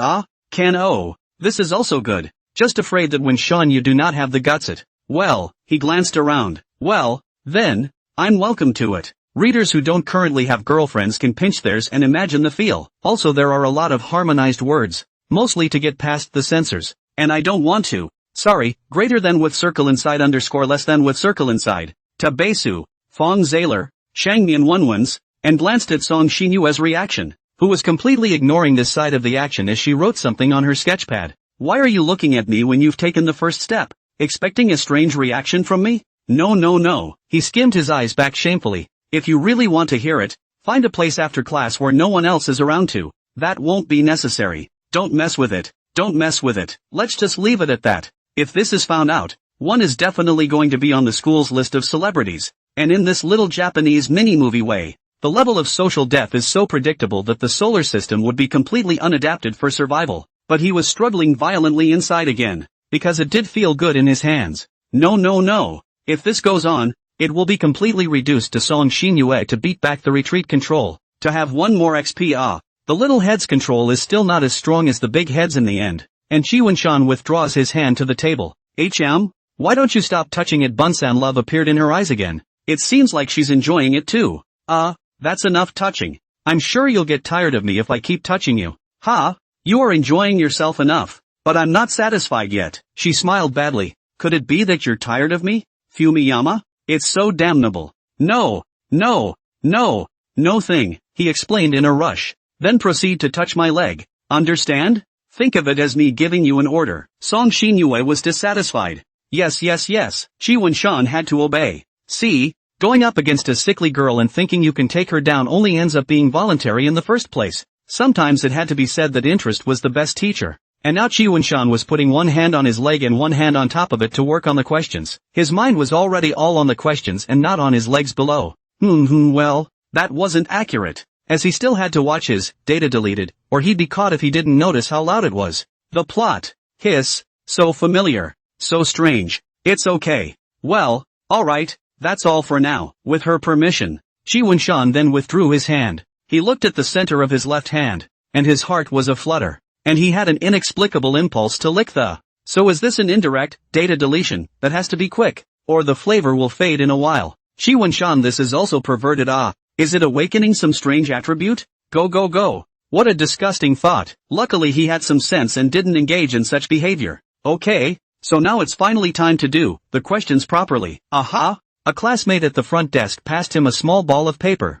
This is also good. Just afraid that when Sean you do not have the guts it. Well, he glanced around. Well, then, I'm welcome to it. Readers who don't currently have girlfriends can pinch theirs and imagine the feel. Also there are a lot of harmonized words, mostly to get past the censors. And I don't want to. Sorry, greater than with circle inside _ less than with circle inside. Tabesu, Fong Zaylor, Shangmian Wunwens, and glanced at Song Shinyue's reaction, who was completely ignoring this side of the action as she wrote something on her sketchpad. Why are you looking at me when you've taken the first step? Expecting a strange reaction from me? No. He skimmed his eyes back shamefully. If you really want to hear it, find a place after class where no one else is around to. That won't be necessary. Don't mess with it. Let's just leave it at that. If this is found out, one is definitely going to be on the school's list of celebrities. And in this little Japanese mini-movie way, the level of social death is so predictable that the solar system would be completely unadapted for survival. But he was struggling violently inside again, because it did feel good in his hands. No. If this goes on, it will be completely reduced to Song Shinyue to beat back the retreat control, to have one more XP. The little head's control is still not as strong as the big head's in the end. And Shiwan-shan withdraws his hand to the table. Why don't you stop touching it? Bunsan love appeared in her eyes again. It seems like she's enjoying it too. That's enough touching. I'm sure you'll get tired of me if I keep touching you. You are enjoying yourself enough. But I'm not satisfied yet. She smiled badly. Could it be that you're tired of me, Fumiyama? It's so damnable. No thing, he explained in a rush. Then proceed to touch my leg. Understand? Think of it as me giving you an order. Song Shinyue was dissatisfied. Yes. Shiwan-shan had to obey. See? Going up against a sickly girl and thinking you can take her down only ends up being voluntary in the first place. Sometimes it had to be said that interest was the best teacher. And now Shiwan-shan was putting one hand on his leg and one hand on top of it to work on the questions. His mind was already all on the questions and not on his legs below. Well, that wasn't accurate, as he still had to watch his data deleted, or he'd be caught if he didn't notice how loud it was. The plot. Hiss. So familiar. So strange. It's okay. Well, alright, that's all for now. With her permission. Shiwan-shan then withdrew his hand. He looked at the center of his left hand, and his heart was aflutter. And he had an inexplicable impulse to lick the. So is this an indirect data deletion that has to be quick, or the flavor will fade in a while? Shiwan-shan, this is also perverted. Is it awakening some strange attribute? Go. What a disgusting thought. Luckily he had some sense and didn't engage in such behavior. Okay, so now it's finally time to do the questions properly. A classmate at the front desk passed him a small ball of paper.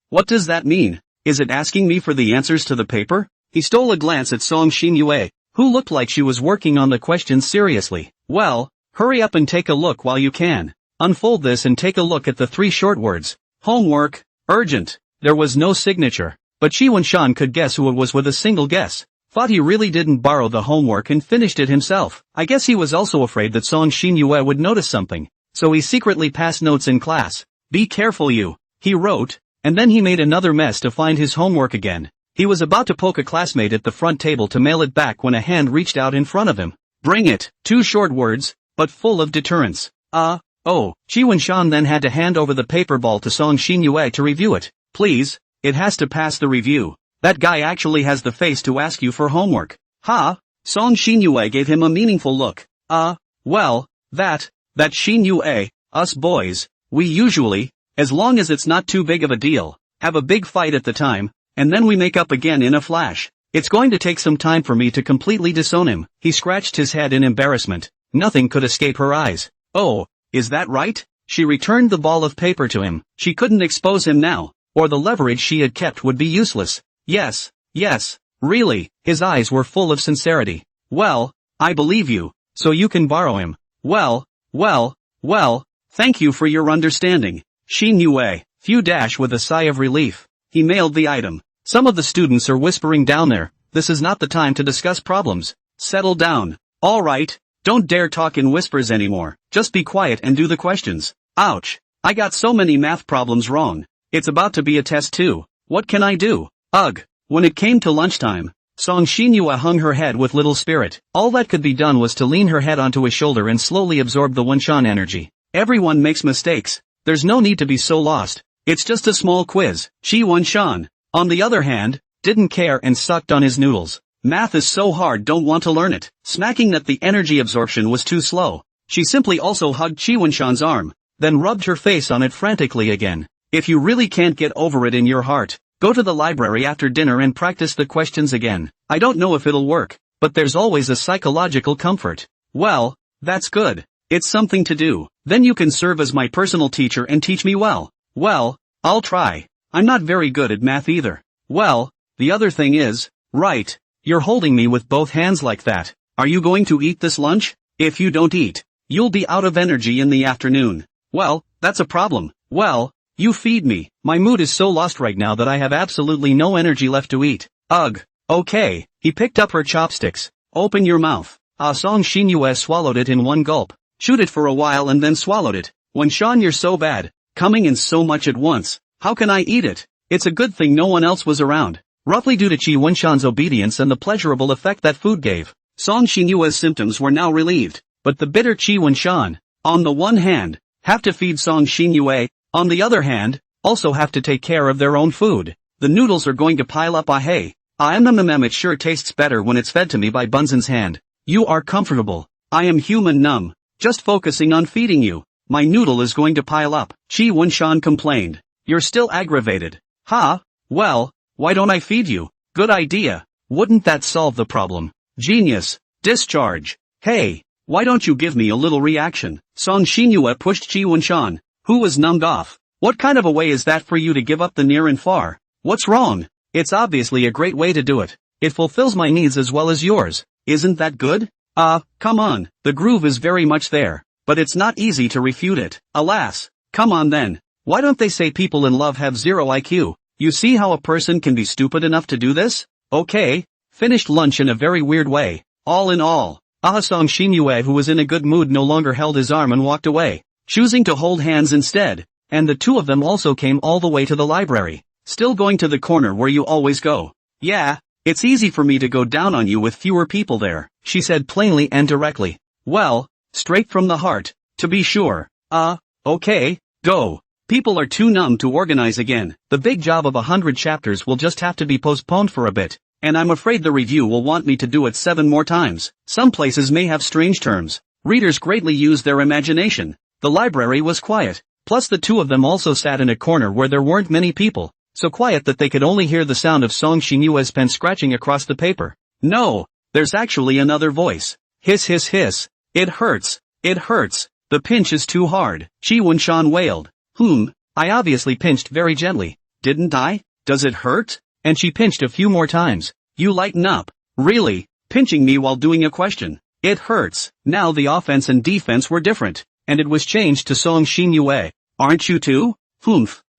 What does that mean? Is it asking me for the answers to the paper? He stole a glance at Song Shinyue, who looked like she was working on the questions seriously. Well, hurry up and take a look while you can. Unfold this and take a look at the 3 short words. Homework, urgent. There was no signature, but Shiwan-shan could guess who it was with a single guess. Thought he really didn't borrow the homework and finished it himself. I guess he was also afraid that Song Shinyue would notice something, so he secretly passed notes in class. Be careful he wrote, and then he made another mess to find his homework again. He was about to poke a classmate at the front table to mail it back when a hand reached out in front of him. Bring it. 2 short words, but full of deterrence. Shiwan-shan then had to hand over the paper ball to Song Shinyue to review it. Please, it has to pass the review. That guy actually has the face to ask you for homework. Song Shinyue gave him a meaningful look. Well, that Shinyue, us boys, we usually, as long as it's not too big of a deal, have a big fight at the time, and then we make up again in a flash. It's going to take some time for me to completely disown him. He scratched his head in embarrassment. Nothing could escape her eyes. Oh, is that right? She returned the ball of paper to him. She couldn't expose him now, or the leverage she had kept would be useless. Yes, really. His eyes were full of sincerity. Well, I believe you, so you can borrow him. Well, thank you for your understanding. Xin Yue, Fu dash with a sigh of relief. He mailed the item. Some of the students are whispering down there. This is not the time to discuss problems. Settle down. All right, don't dare talk in whispers anymore. Just be quiet and do the questions. Ouch. I got so many math problems wrong. It's about to be a test too. What can I do? Ugh. When it came to lunchtime, Song Xinyue hung her head with little spirit. All that could be done was to lean her head onto his shoulder and slowly absorb the Wenshan energy. Everyone makes mistakes. There's no need to be so lost. It's just a small quiz. Qi Wenshan, on the other hand, didn't care and sucked on his noodles. Math is so hard, don't want to learn it. Smacking that the energy absorption was too slow. She simply also hugged Qi Wenshan's arm, then rubbed her face on it frantically again. If you really can't get over it in your heart, go to the library after dinner and practice the questions again. I don't know if it'll work, but there's always a psychological comfort. Well, that's good. It's something to do. Then you can serve as my personal teacher and teach me well. Well, I'll try. I'm not very good at math either. Well, the other thing is, right, you're holding me with both hands like that. Are you going to eat this lunch? If you don't eat, you'll be out of energy in the afternoon. Well, that's a problem. Well, you feed me. My mood is so lost right now that I have absolutely no energy left to eat. Ugh. Okay. He picked up her chopsticks. Open your mouth. Song Xinyue swallowed it in one gulp. Chewed it for a while and then swallowed it. Wenshan, you're so bad. Coming in so much at once. How can I eat it? It's a good thing no one else was around. Roughly due to Qi Wenshan's obedience and the pleasurable effect that food gave, Song Xinyue's symptoms were now relieved. But the bitter Qi Wenshan, on the one hand, have to feed Song Xinyue, on the other hand, also have to take care of their own food. The noodles are going to pile up. Hey. It sure tastes better when it's fed to me by Bunzen's hand. You are comfortable. I am human numb. Just focusing on feeding you. My noodle is going to pile up. Qi Wenshan complained. You're still aggravated. Huh? Well, why don't I feed you? Good idea. Wouldn't that solve the problem? Genius. Discharge. Hey, why don't you give me a little reaction? Song Xinyue pushed Qi Wenshan, who was numbed off. What kind of a way is that for you to give up the near and far? What's wrong? It's obviously a great way to do it. It fulfills my needs as well as yours. Isn't that good? Come on. The groove is very much there. But it's not easy to refute it. Alas. Come on then. Why don't they say people in love have zero IQ? You see how a person can be stupid enough to do this? Okay. Finished lunch in a very weird way. All in all. Song Xinyue, who was in a good mood, no longer held his arm and walked away, choosing to hold hands instead. And the two of them also came all the way to the library. Still going to the corner where you always go. Yeah, it's easy for me to go down on you with fewer people there, she said plainly and directly. Well, straight from the heart, to be sure. Okay, go. People are too numb to organize again. The big job of 100 chapters will just have to be postponed for a bit, and I'm afraid the review will want me to do it 7 more times. Some places may have strange terms. Readers greatly use their imagination. The library was quiet, plus the two of them also sat in a corner where there weren't many people. So quiet that they could only hear the sound of Song Xinyue's pen scratching across the paper. No, there's actually another voice. Hiss hiss hiss. It hurts. It hurts. The pinch is too hard. Qi Wenshan wailed. I obviously pinched very gently. Didn't I? Does it hurt? And she pinched a few more times. You lighten up. Really? Pinching me while doing a question. It hurts. Now the offense and defense were different, and it was changed to Song Xinyue. Aren't you too?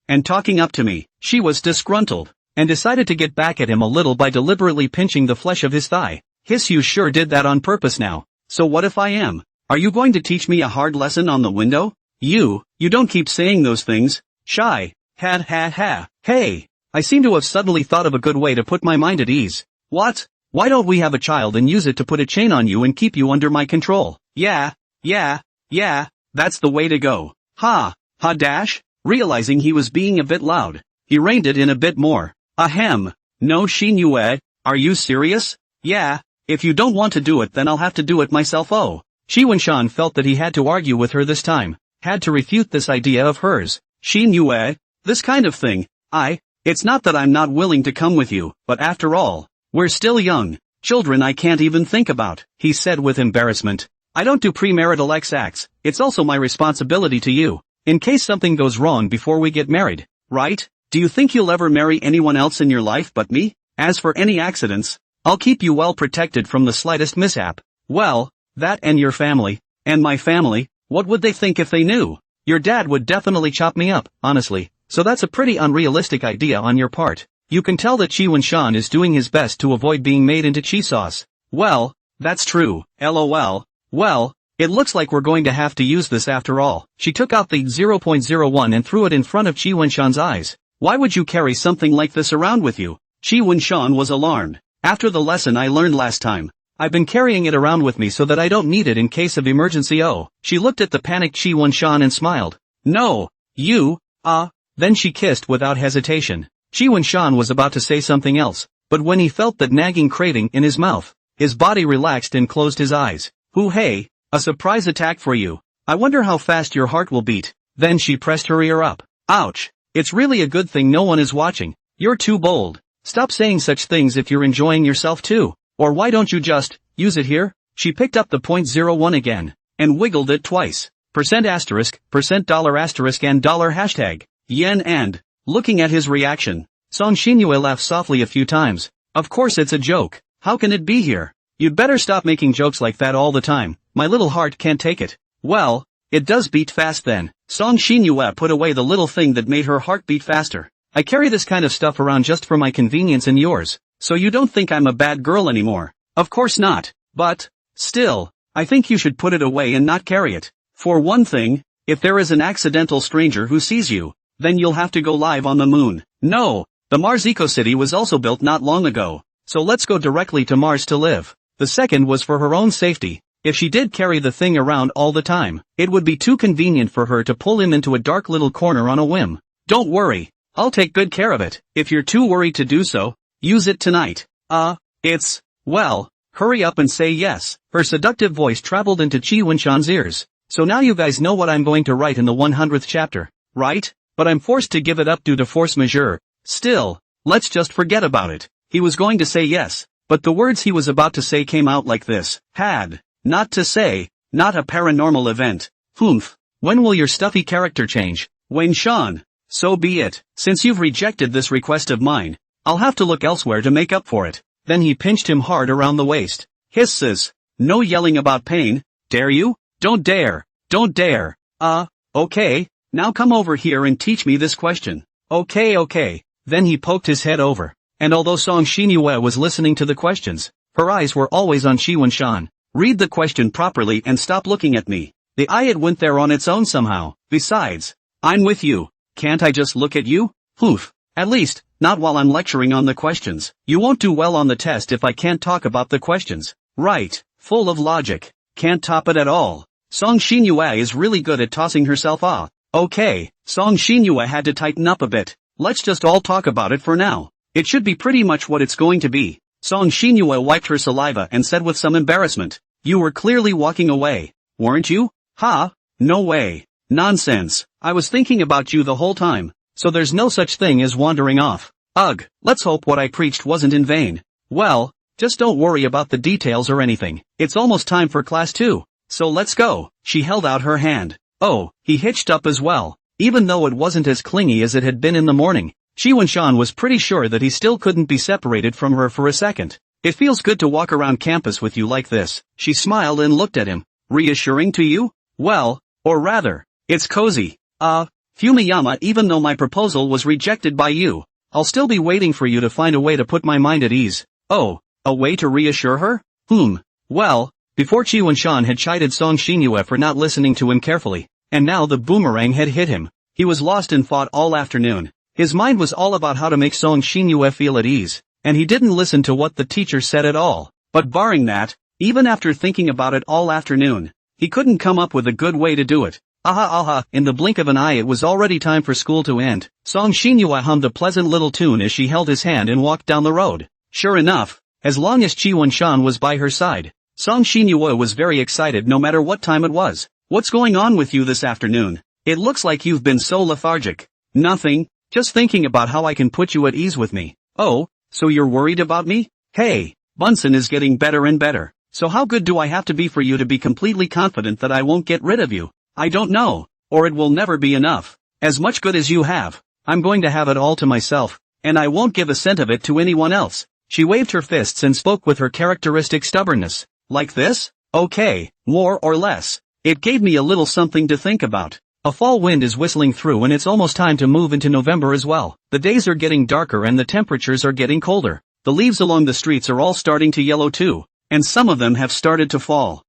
And talking up to me. She was disgruntled, and decided to get back at him a little by deliberately pinching the flesh of his thigh. Hiss, you sure did that on purpose now. So what if I am? Are you going to teach me a hard lesson on the window? You don't keep saying those things. Shy. Ha. Hey, I seem to have suddenly thought of a good way to put my mind at ease. What? Why don't we have a child and use it to put a chain on you and keep you under my control? Yeah, that's the way to go. Ha dash. Realizing he was being a bit loud, he reined it in a bit more. Ahem. No, Xinyue, are you serious? Yeah, if you don't want to do it then I'll have to do it myself. Qi Wenshan felt that he had to argue with her this time, had to refute this idea of hers. Xinyue, this kind of thing, I It's not that I'm not willing to come with you, but after all, we're still young. Children I can't even think about, he said with embarrassment. I don't do premarital acts, it's also my responsibility to you, in case something goes wrong before we get married, right? Do you think you'll ever marry anyone else in your life but me? As for any accidents, I'll keep you well protected from the slightest mishap. Well, that and your family, and my family, what would they think if they knew? Your dad would definitely chop me up, honestly, so that's a pretty unrealistic idea on your part. You can tell that Chi-Wen-shan is doing his best to avoid being made into chi sauce. Well, that's true, lol. Well, it looks like we're going to have to use this after all. She took out the 0.01 and threw it in front of Chi-Wen-shan's eyes. Why would you carry something like this around with you? Chi-Wen-shan was alarmed. After the lesson I learned last time, I've been carrying it around with me so that I don't need it in case of emergency. Oh, she looked at the panicked Chi-Wen-shan and smiled. No, you, then she kissed without hesitation. Chi-Wen-shan was about to say something else, but when he felt that nagging craving in his mouth, his body relaxed and closed his eyes. Ooh hey, a surprise attack for you. I wonder how fast your heart will beat. Then she pressed her ear up. Ouch. It's really a good thing no one is watching. You're too bold. Stop saying such things if you're enjoying yourself too. Or why don't you just use it here? She picked up the .01 again and wiggled it twice. %*, $$ and $#. Yen and, looking at his reaction, Song Xinyue laughed softly a few times. Of course it's a joke. How can it be here? You'd better stop making jokes like that all the time. My little heart can't take it. Well, it does beat fast then. Song Xinyue put away the little thing that made her heart beat faster. I carry this kind of stuff around just for my convenience and yours, so you don't think I'm a bad girl anymore. Of course not, but, still, I think you should put it away and not carry it. For one thing, if there is an accidental stranger who sees you, then you'll have to go live on the moon. No, the Mars Eco-City was also built not long ago, so let's go directly to Mars to live. The second was for her own safety. If she did carry the thing around all the time, it would be too convenient for her to pull him into a dark little corner on a whim. Don't worry, I'll take good care of it. If you're too worried to do so, use it tonight. Well, hurry up and say yes. Her seductive voice traveled into Chi-Wen-shan's ears. So now you guys know what I'm going to write in the 100th chapter, right? But I'm forced to give it up due to force majeure. Still, let's just forget about it. He was going to say yes, but the words he was about to say came out like this. Had, not to say, not a paranormal event. Humph. When will your stuffy character change? Wen-shan. So be it. Since you've rejected this request of mine, I'll have to look elsewhere to make up for it. Then he pinched him hard around the waist. Hisses. No yelling about pain. Dare you? Don't dare. Don't dare. Okay. Now come over here and teach me this question. Okay. Then he poked his head over. And although Song Xinyue was listening to the questions, her eyes were always on Chi-Wen-shan. Read the question properly and stop looking at me. The eye went there on its own somehow. Besides, I'm with you. Can't I just look at you? Poof. At least, not while I'm lecturing on the questions. You won't do well on the test if I can't talk about the questions. Right. Full of logic. Can't top it at all. Song Xinyue is really good at tossing herself off. Okay, Song Xinyue had to tighten up a bit. Let's just all talk about it for now. It should be pretty much what it's going to be. Song Xinyue wiped her saliva and said with some embarrassment. You were clearly walking away, weren't you? Ha? No way. Nonsense. I was thinking about you the whole time, so there's no such thing as wandering off. Ugh, let's hope what I preached wasn't in vain. Well, just don't worry about the details or anything. It's almost time for class 2, so let's go. She held out her hand. Oh, he hitched up as well. Even though it wasn't as clingy as it had been in the morning, Chi-Wen-shan was pretty sure that he still couldn't be separated from her for a second. It feels good to walk around campus with you like this. She smiled and looked at him. Reassuring to you? Well, or rather, it's cozy. Fumiyama, even though my proposal was rejected by you, I'll still be waiting for you to find a way to put my mind at ease. Oh, a way to reassure her? Well, before Chi-Wen-shan had chided Song Xinyue for not listening to him carefully, and now the boomerang had hit him. He was lost in thought all afternoon. His mind was all about how to make Song Xinyue feel at ease, and he didn't listen to what the teacher said at all. But barring that, even after thinking about it all afternoon, he couldn't come up with a good way to do it. In the blink of an eye it was already time for school to end. Song Xinyue hummed a pleasant little tune as she held his hand and walked down the road. Sure enough, as long as Chi-Wen-shan was by her side, Song Xinyue was very excited no matter what time it was. What's going on with you this afternoon? It looks like you've been so lethargic. Nothing. Just thinking about how I can put you at ease with me. Oh, so you're worried about me? Hey, Bunsen is getting better and better. So how good do I have to be for you to be completely confident that I won't get rid of you? I don't know. Or it will never be enough. As much good as you have, I'm going to have it all to myself, and I won't give a cent of it to anyone else. She waved her fists and spoke with her characteristic stubbornness. Like this? Okay, more or less. It gave me a little something to think about. A fall wind is whistling through and it's almost time to move into November as well. The days are getting darker and the temperatures are getting colder. The leaves along the streets are all starting to yellow too, and some of them have started to fall.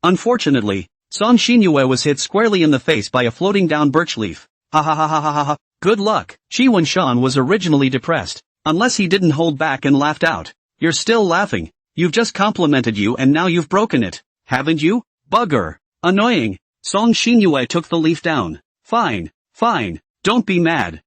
Unfortunately, Song Xinyue was hit squarely in the face by a floating down birch leaf. Ha ha ha ha ha ha ha. Good luck. Qi Wenshan was originally depressed, unless he didn't hold back and laughed out. You're still laughing. You've just complimented you and now you've broken it, haven't you? Bugger. Annoying. Song Xinyue took the leaf down. Fine, don't be mad.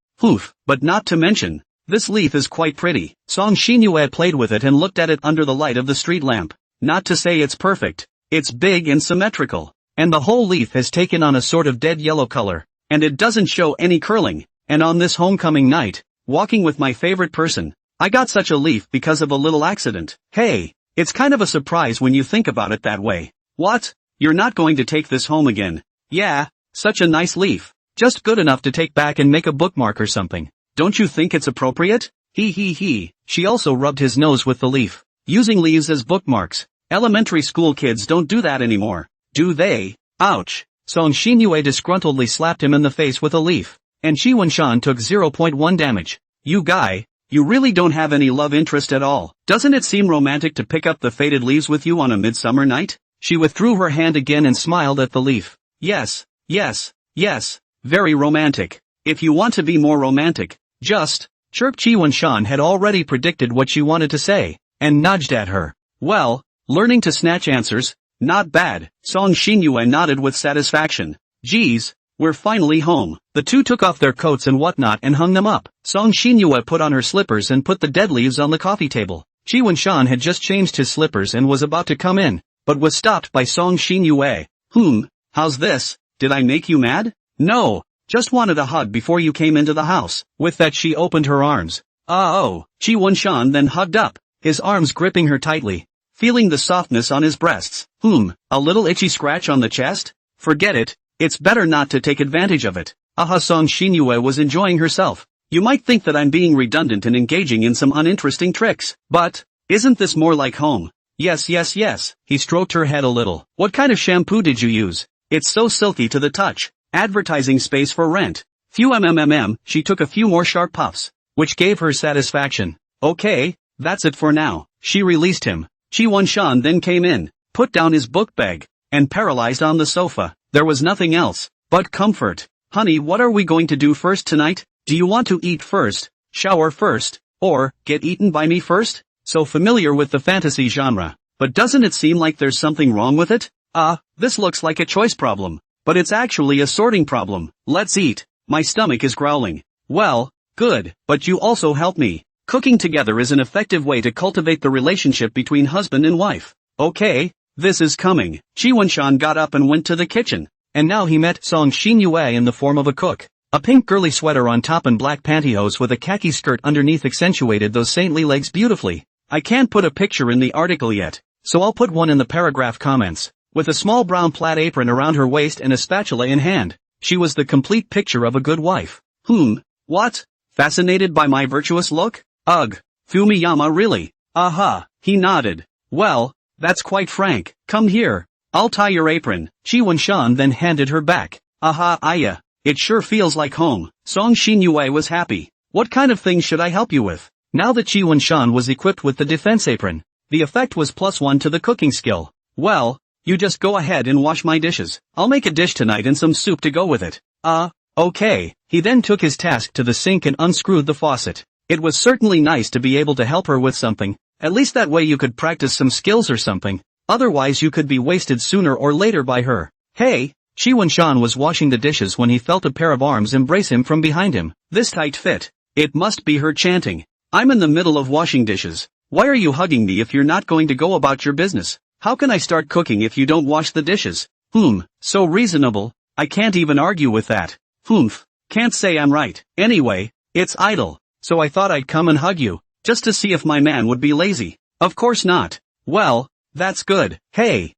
But not to mention, this leaf is quite pretty. Song Xinyue played with it and looked at it under the light of the street lamp. Not to say it's perfect. It's big and symmetrical. And the whole leaf has taken on a sort of dead yellow color. And it doesn't show any curling. And on this homecoming night, walking with my favorite person, I got such a leaf because of a little accident. Hey, it's kind of a surprise when you think about it that way. What? You're not going to take this home again? Yeah, such a nice leaf. Just good enough to take back and make a bookmark or something. Don't you think it's appropriate? He. She also rubbed his nose with the leaf. Using leaves as bookmarks. Elementary school kids don't do that anymore. Do they? Ouch. Song Xinyue disgruntledly slapped him in the face with a leaf. And Qi Wenshan took 0.1 damage. You guy, you really don't have any love interest at all. Doesn't it seem romantic to pick up the faded leaves with you on a midsummer night? She withdrew her hand again and smiled at the leaf. Yes. Very romantic. If you want to be more romantic, just, chirped. Qi Wenshan had already predicted what she wanted to say, and nudged at her. Well, learning to snatch answers, not bad. Song Xinyue nodded with satisfaction. Geez, we're finally home. The two took off their coats and whatnot and hung them up. Song Xinyue put on her slippers and put the dead leaves on the coffee table. Qi Wenshan had just changed his slippers and was about to come in, but was stopped by Song Xinyue. How's this? Did I make you mad? No, just wanted a hug before you came into the house. With that she opened her arms. Qi Wenshan then hugged up, his arms gripping her tightly, feeling the softness on his breasts. A little itchy scratch on the chest? Forget it, it's better not to take advantage of it. Song Xinyue was enjoying herself. You might think that I'm being redundant and engaging in some uninteresting tricks, but, isn't this more like home? Yes. He stroked her head a little. What kind of shampoo did you use? It's so silky to the touch. Advertising space for rent. She took a few more sharp puffs, which gave her satisfaction. Okay, that's it for now. She released him. Qi Wenshan then came in, put down his book bag, and paralyzed on the sofa. There was nothing else but comfort. Honey, what are we going to do first tonight? Do you want to eat first, shower first, or get eaten by me first? So familiar with the fantasy genre, but doesn't it seem like there's something wrong with it? This looks like a choice problem, but it's actually a sorting problem. Let's eat. My stomach is growling. Well, good, but you also help me. Cooking together is an effective way to cultivate the relationship between husband and wife. Okay, this is coming. Qi Wenshan got up and went to the kitchen, and now he met Song Xinyue in the form of a cook. A pink girly sweater on top and black pantyhose with a khaki skirt underneath accentuated those saintly legs beautifully. I can't put a picture in the article yet, so I'll put one in the paragraph comments. With a small brown plaid apron around her waist and a spatula in hand, she was the complete picture of a good wife. What? Fascinated by my virtuous look? Ugh. Fumiyama really? He nodded. Well, that's quite frank. Come here. I'll tie your apron. Qi Wenshan then handed her back. Aya. It sure feels like home. Song Xinyue was happy. What kind of things should I help you with? Now that Qi Wenshan was equipped with the defense apron, the effect was +1 to the cooking skill. Well, you just go ahead and wash my dishes. I'll make a dish tonight and some soup to go with it. Okay. He then took his task to the sink and unscrewed the faucet. It was certainly nice to be able to help her with something. At least that way you could practice some skills or something. Otherwise you could be wasted sooner or later by her. Hey! Qi Wenshan was washing the dishes when he felt a pair of arms embrace him from behind him. This tight fit. It must be her chanting. I'm in the middle of washing dishes. Why are you hugging me if you're not going to go about your business? How can I start cooking if you don't wash the dishes? So reasonable. I can't even argue with that. Can't say I'm right. Anyway, it's idle. So I thought I'd come and hug you, just to see if my man would be lazy. Of course not. Well, that's good. Hey,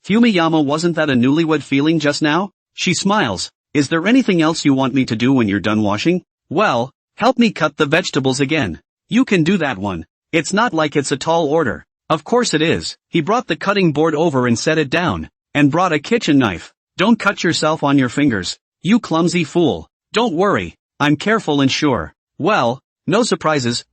Fumiyama, wasn't that a newlywed feeling just now? She smiles. Is there anything else you want me to do when you're done washing? Well, help me cut the vegetables again. You can do that one. It's not like it's a tall order. Of course it is. He brought the cutting board over and set it down, and brought a kitchen knife. Don't cut yourself on your fingers. You clumsy fool. Don't worry. I'm careful and sure. Well, no surprises.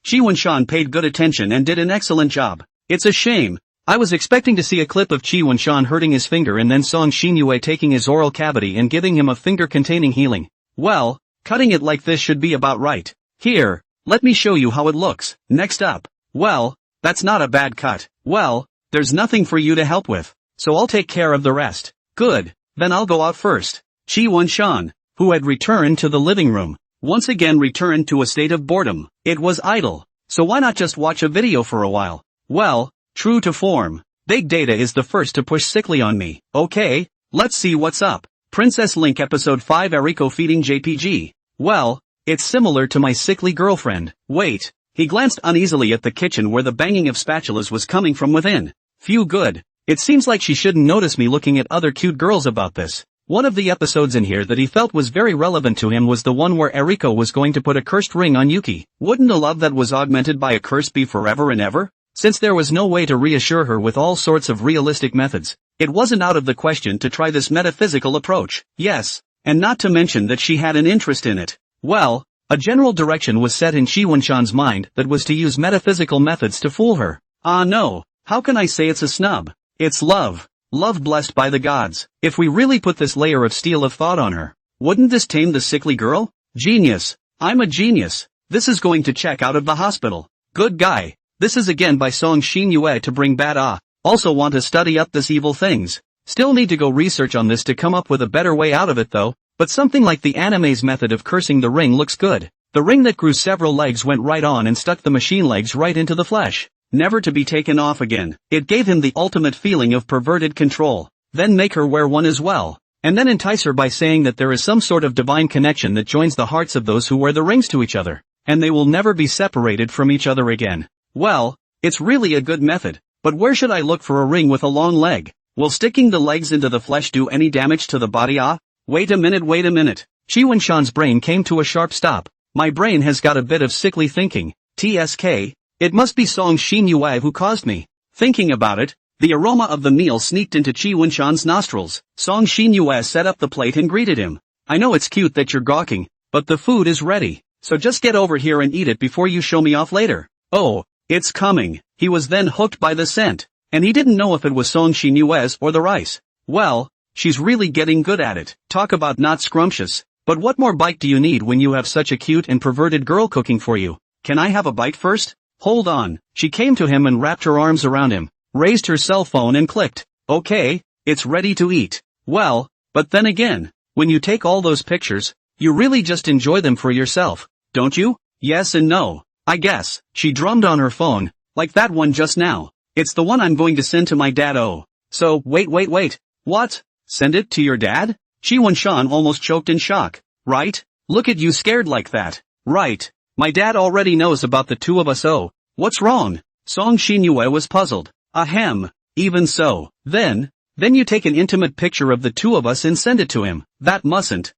Ji Won-shan paid good attention and did an excellent job. It's a shame. I was expecting to see a clip of Ji Won-shan hurting his finger and then Song Shin-yue taking his oral cavity and giving him a finger-containing healing. Well, cutting it like this should be about right. Here, let me show you how it looks. Next up. Well, that's not a bad cut. Well, there's nothing for you to help with, so I'll take care of the rest. Good, then I'll go out first. Ji Won-shan, who had returned to the living room, once again returned to a state of boredom. It was idle, so why not just watch a video for a while? Well, true to form, Big Data is the first to push sickly on me. Okay, let's see what's up. Princess Link Episode 5 Eriko feeding JPG. Well, it's similar to my sickly girlfriend. Wait, he glanced uneasily at the kitchen where the banging of spatulas was coming from within. Phew, good. It seems like she shouldn't notice me looking at other cute girls about this. One of the episodes in here that he felt was very relevant to him was the one where Eriko was going to put a cursed ring on Yuki. Wouldn't a love that was augmented by a curse be forever and ever? Since there was no way to reassure her with all sorts of realistic methods, it wasn't out of the question to try this metaphysical approach. Yes, and not to mention that she had an interest in it. Well, a general direction was set in Ji Won-shan's mind that was to use metaphysical methods to fool her. Ah no, how can I say it's a snub? It's love. Love blessed by the gods. If we really put this layer of steel of thought on her, wouldn't this tame the sickly girl? Genius. I'm a genius. This is going to check out of the hospital. Good guy. This is again by Song Shin-yue to bring bad Also want to study up this evil things. Still need to go research on this to come up with a better way out of it though, but something like the anime's method of cursing the ring looks good. The ring that grew several legs went right on and stuck the machine legs right into the flesh. Never to be taken off again. It gave him the ultimate feeling of perverted control. Then make her wear one as well. And then entice her by saying that there is some sort of divine connection that joins the hearts of those who wear the rings to each other, and they will never be separated from each other again. Well, it's really a good method, but where should I look for a ring with a long leg? Will sticking the legs into the flesh do any damage to the body? Wait a minute. Ji Won-shan's brain came to a sharp stop. My brain has got a bit of sickly thinking. TSK. It must be Song Shin-yue who caused me. Thinking about it, the aroma of the meal sneaked into Ji Won-shan's nostrils. Song Shin-yue set up the plate and greeted him. I know it's cute that you're gawking, but the food is ready, so just get over here and eat it before you show me off later. Oh, it's coming. He was then hooked by the scent, and he didn't know if it was Song Shin-yue's or the rice. Well, she's really getting good at it. Talk about not scrumptious. But what more bite do you need when you have such a cute and perverted girl cooking for you? Can I have a bite first? Hold on. She came to him and wrapped her arms around him, raised her cell phone and clicked. Okay, it's ready to eat. Well, but then again, when you take all those pictures, you really just enjoy them for yourself, don't you? Yes and no, I guess. She drummed on her phone, like that one just now. It's the one I'm going to send to my dad. Oh. So, wait. What? Send it to your dad? Ji Won-shan almost choked in shock. Right? Look at you scared like that. Right. My dad already knows about the two of us. Oh, what's wrong? Song Shin-yue was puzzled. Ahem. Even so. Then you take an intimate picture of the two of us and send it to him. That mustn't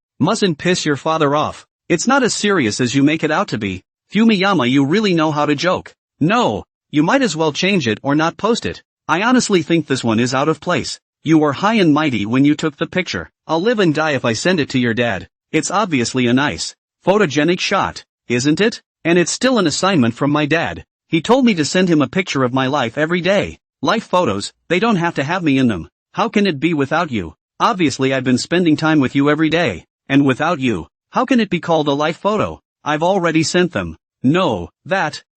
piss your father off. It's not as serious as you make it out to be. Fumiyama, you really know how to joke. No, you might as well change it or not post it. I honestly think this one is out of place. You were high and mighty when you took the picture. I'll live and die if I send it to your dad. It's obviously a nice, photogenic shot, isn't it? And it's still an assignment from my dad. He told me to send him a picture of my life every day. Life photos, they don't have to have me in them. How can it be without you? Obviously I've been spending time with you every day. And without you, how can it be called a life photo? I've already sent them. No,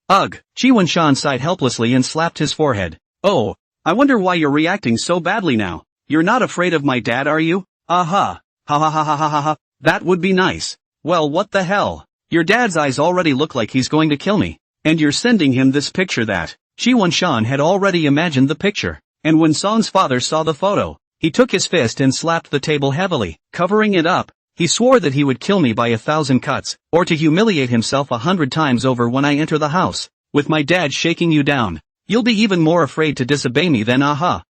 ugh. Ji Won-shan sighed helplessly and slapped his forehead. Oh, I wonder why you're reacting so badly now. You're not afraid of my dad, are you? Aha. Ha. That would be nice. Well, what the hell? Your dad's eyes already look like he's going to kill me. And you're sending him this picture that... Ji Won-shan had already imagined the picture. And when Song's father saw the photo, he took his fist and slapped the table heavily, covering it up. He swore that he would kill me by 1,000 cuts, or to humiliate himself 100 times over when I enter the house. With my dad shaking you down, you'll be even more afraid to disobey me then.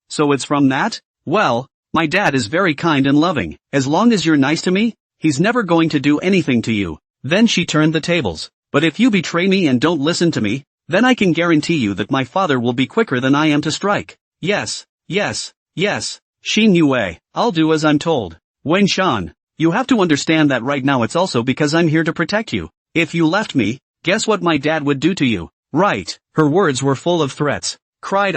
So it's from that? Well, my dad is very kind and loving. As long as you're nice to me, he's never going to do anything to you. Then she turned the tables. But if you betray me and don't listen to me, then I can guarantee you that my father will be quicker than I am to strike. Yes, yes, yes. Xin Yue, I'll do as I'm told. Wen Shan, you have to understand that right now it's also because I'm here to protect you. If you left me, guess what my dad would do to you? Right. Her words were full of threats. Cried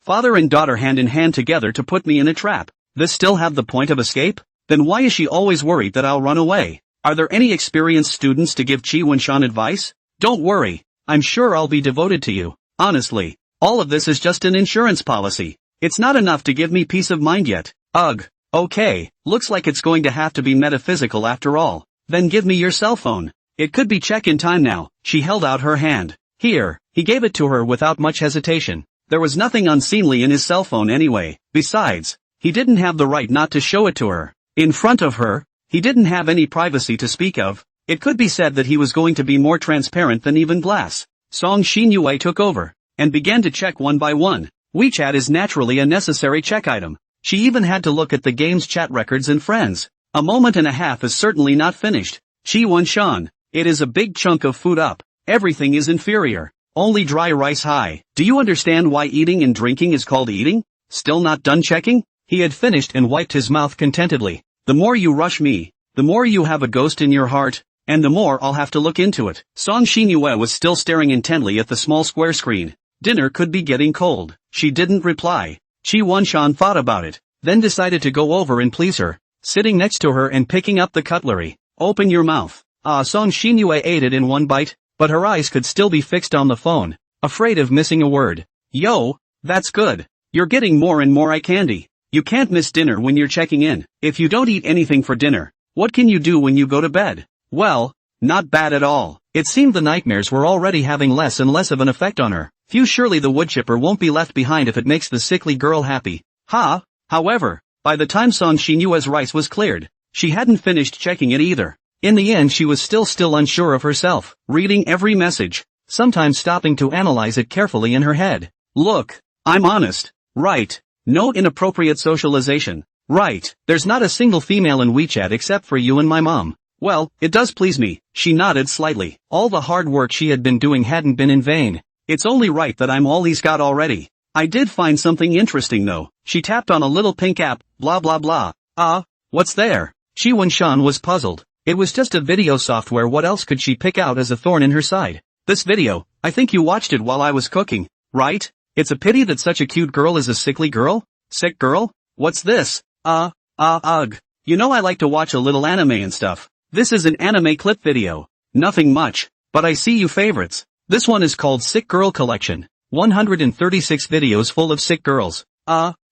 father and daughter hand in hand together to put me in a trap. This still have the point of escape? Then why is she always worried that I'll run away? Are there any experienced students to give Qi Wenshan advice? Don't worry, I'm sure I'll be devoted to you. Honestly, all of this is just an insurance policy. It's not enough to give me peace of mind yet. Ugh. Okay, looks like it's going to have to be metaphysical after all. Then give me your cell phone. It could be check-in time now. She held out her hand. Here, he gave it to her without much hesitation. There was nothing unseemly in his cell phone anyway. Besides, he didn't have the right not to show it to her. In front of her, he didn't have any privacy to speak of. It could be said that he was going to be more transparent than even glass. Song Xinyue took over, and began to check one by one. WeChat is naturally a necessary check item. She even had to look at the game's chat records and friends. A moment and a half is certainly not finished. Qi Wenshan, it is a big chunk of food up. Everything is inferior. Only dry rice high. Do you understand why eating and drinking is called eating? Still not done checking? He had finished and wiped his mouth contentedly. The more you rush me, the more you have a ghost in your heart, and the more I'll have to look into it. Song Xinyue was still staring intently at the small square screen. Dinner could be getting cold. She didn't reply. Qi Wenshan thought about it, then decided to go over and please her, sitting next to her and picking up the cutlery. Open your mouth. Song Xinyue ate it in one bite, but her eyes could still be fixed on the phone, afraid of missing a word. Yo, that's good. You're getting more and more eye candy. You can't miss dinner when you're checking in. If you don't eat anything for dinner, what can you do when you go to bed? Well, not bad at all. It seemed the nightmares were already having less and less of an effect on her. Surely the woodchipper won't be left behind if it makes the sickly girl happy. However, by the time Song Xinyue's rice was cleared, she hadn't finished checking it either. In the end she was still unsure of herself, reading every message, sometimes stopping to analyze it carefully in her head. Look, I'm honest. Right. No inappropriate socialization. Right. There's not a single female in WeChat except for you and my mom. Well, it does please me. She nodded slightly. All the hard work she had been doing hadn't been in vain. It's only right that I'm all he's got already. I did find something interesting though. She tapped on a little pink app, blah blah blah. What's there? Qi Wenshan was puzzled. It was just a video software. What else could she pick out as a thorn in her side? This video, I think you watched it while I was cooking, right? It's a pity that such a cute girl is a sickly girl? Sick girl? What's this? Ugh. You know I like to watch a little anime and stuff. This is an anime clip video. Nothing much, but I see you favorites. This one is called Sick Girl Collection. 136 videos full of sick girls.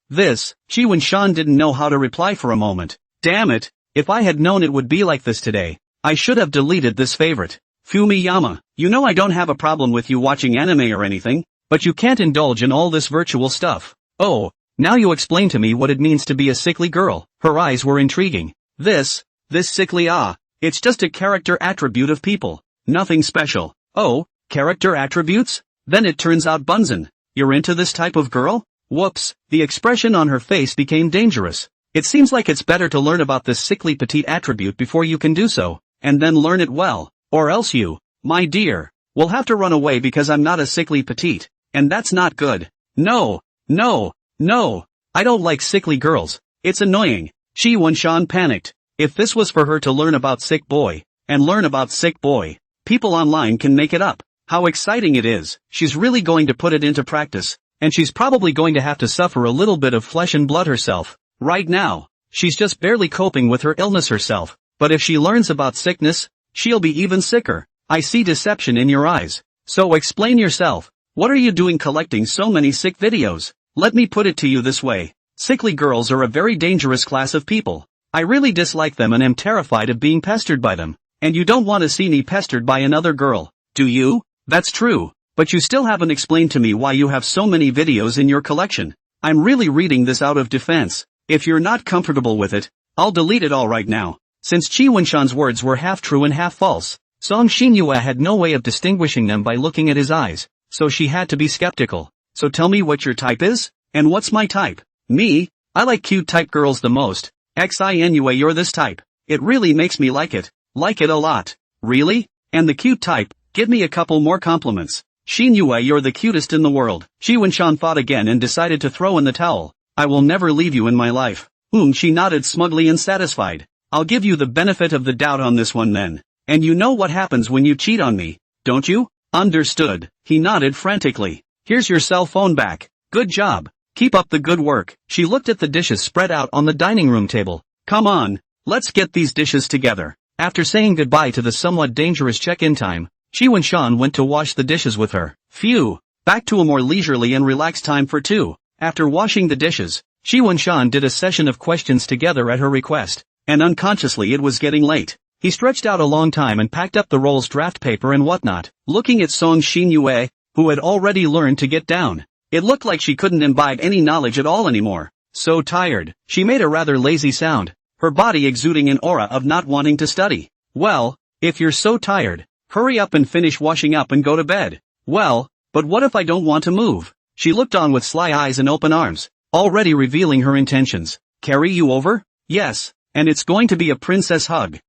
This. Qi Wenshan didn't know how to reply for a moment. Damn it, if I had known it would be like this today, I should have deleted this favorite. Fumiyama, you know I don't have a problem with you watching anime or anything, but you can't indulge in all this virtual stuff. Oh, now you explain to me what it means to be a sickly girl. Her eyes were intriguing. This sickly it's just a character attribute of people. Nothing special. Oh, character attributes? Then it turns out Bunsen, you're into this type of girl? Whoops, the expression on her face became dangerous. It seems like it's better to learn about this sickly petite attribute before you can do so, and then learn it well, or else you, my dear, will have to run away because I'm not a sickly petite, and that's not good. No, I don't like sickly girls. It's annoying. Qi Wenshan panicked. If this was for her to learn about sick boy, and learn about sick boy, people online can make it up. How exciting it is. She's really going to put it into practice, and she's probably going to have to suffer a little bit of flesh and blood herself. Right now, she's just barely coping with her illness herself, but if she learns about sickness, she'll be even sicker. I see deception in your eyes. So explain yourself. What are you doing collecting so many sick videos? Let me put it to you this way. Sickly girls are a very dangerous class of people. I really dislike them and am terrified of being pestered by them. And you don't want to see me pestered by another girl, do you? That's true, but you still haven't explained to me why you have so many videos in your collection. I'm really reading this out of defense. If you're not comfortable with it, I'll delete it all right now. Since Chi Wenshan's words were half true and half false, Song Xinyue had no way of distinguishing them by looking at his eyes, so she had to be skeptical. So tell me what your type is? And what's my type? Me? I like cute type girls the most. Xinue, you're this type. It really makes me like it. Like it a lot. Really? And the cute type, give me a couple more compliments. Xinyue, you're the cutest in the world. Chi Wenshan thought again and decided to throw in the towel. I will never leave you in my life. She nodded smugly and satisfied. I'll give you the benefit of the doubt on this one then. And you know what happens when you cheat on me, don't you? Understood. He nodded frantically. Here's your cell phone back. Good job. Keep up the good work. She looked at the dishes spread out on the dining room table. Come on, let's get these dishes together. After saying goodbye to the somewhat dangerous check-in time, Chi Wenshan went to wash the dishes with her. Phew. Back to a more leisurely and relaxed time for two. After washing the dishes, Chi Wenshan did a session of questions together at her request, and unconsciously it was getting late. He stretched out a long time and packed up the rolls, draft paper and whatnot, looking at Song Xinyue, who had already learned to get down. It looked like she couldn't imbibe any knowledge at all anymore. So tired, she made a rather lazy sound, her body exuding an aura of not wanting to study. Well, if you're so tired, hurry up and finish washing up and go to bed. Well, but what if I don't want to move? She looked on with sly eyes and open arms, already revealing her intentions. Carry you over? Yes, and it's going to be a princess hug.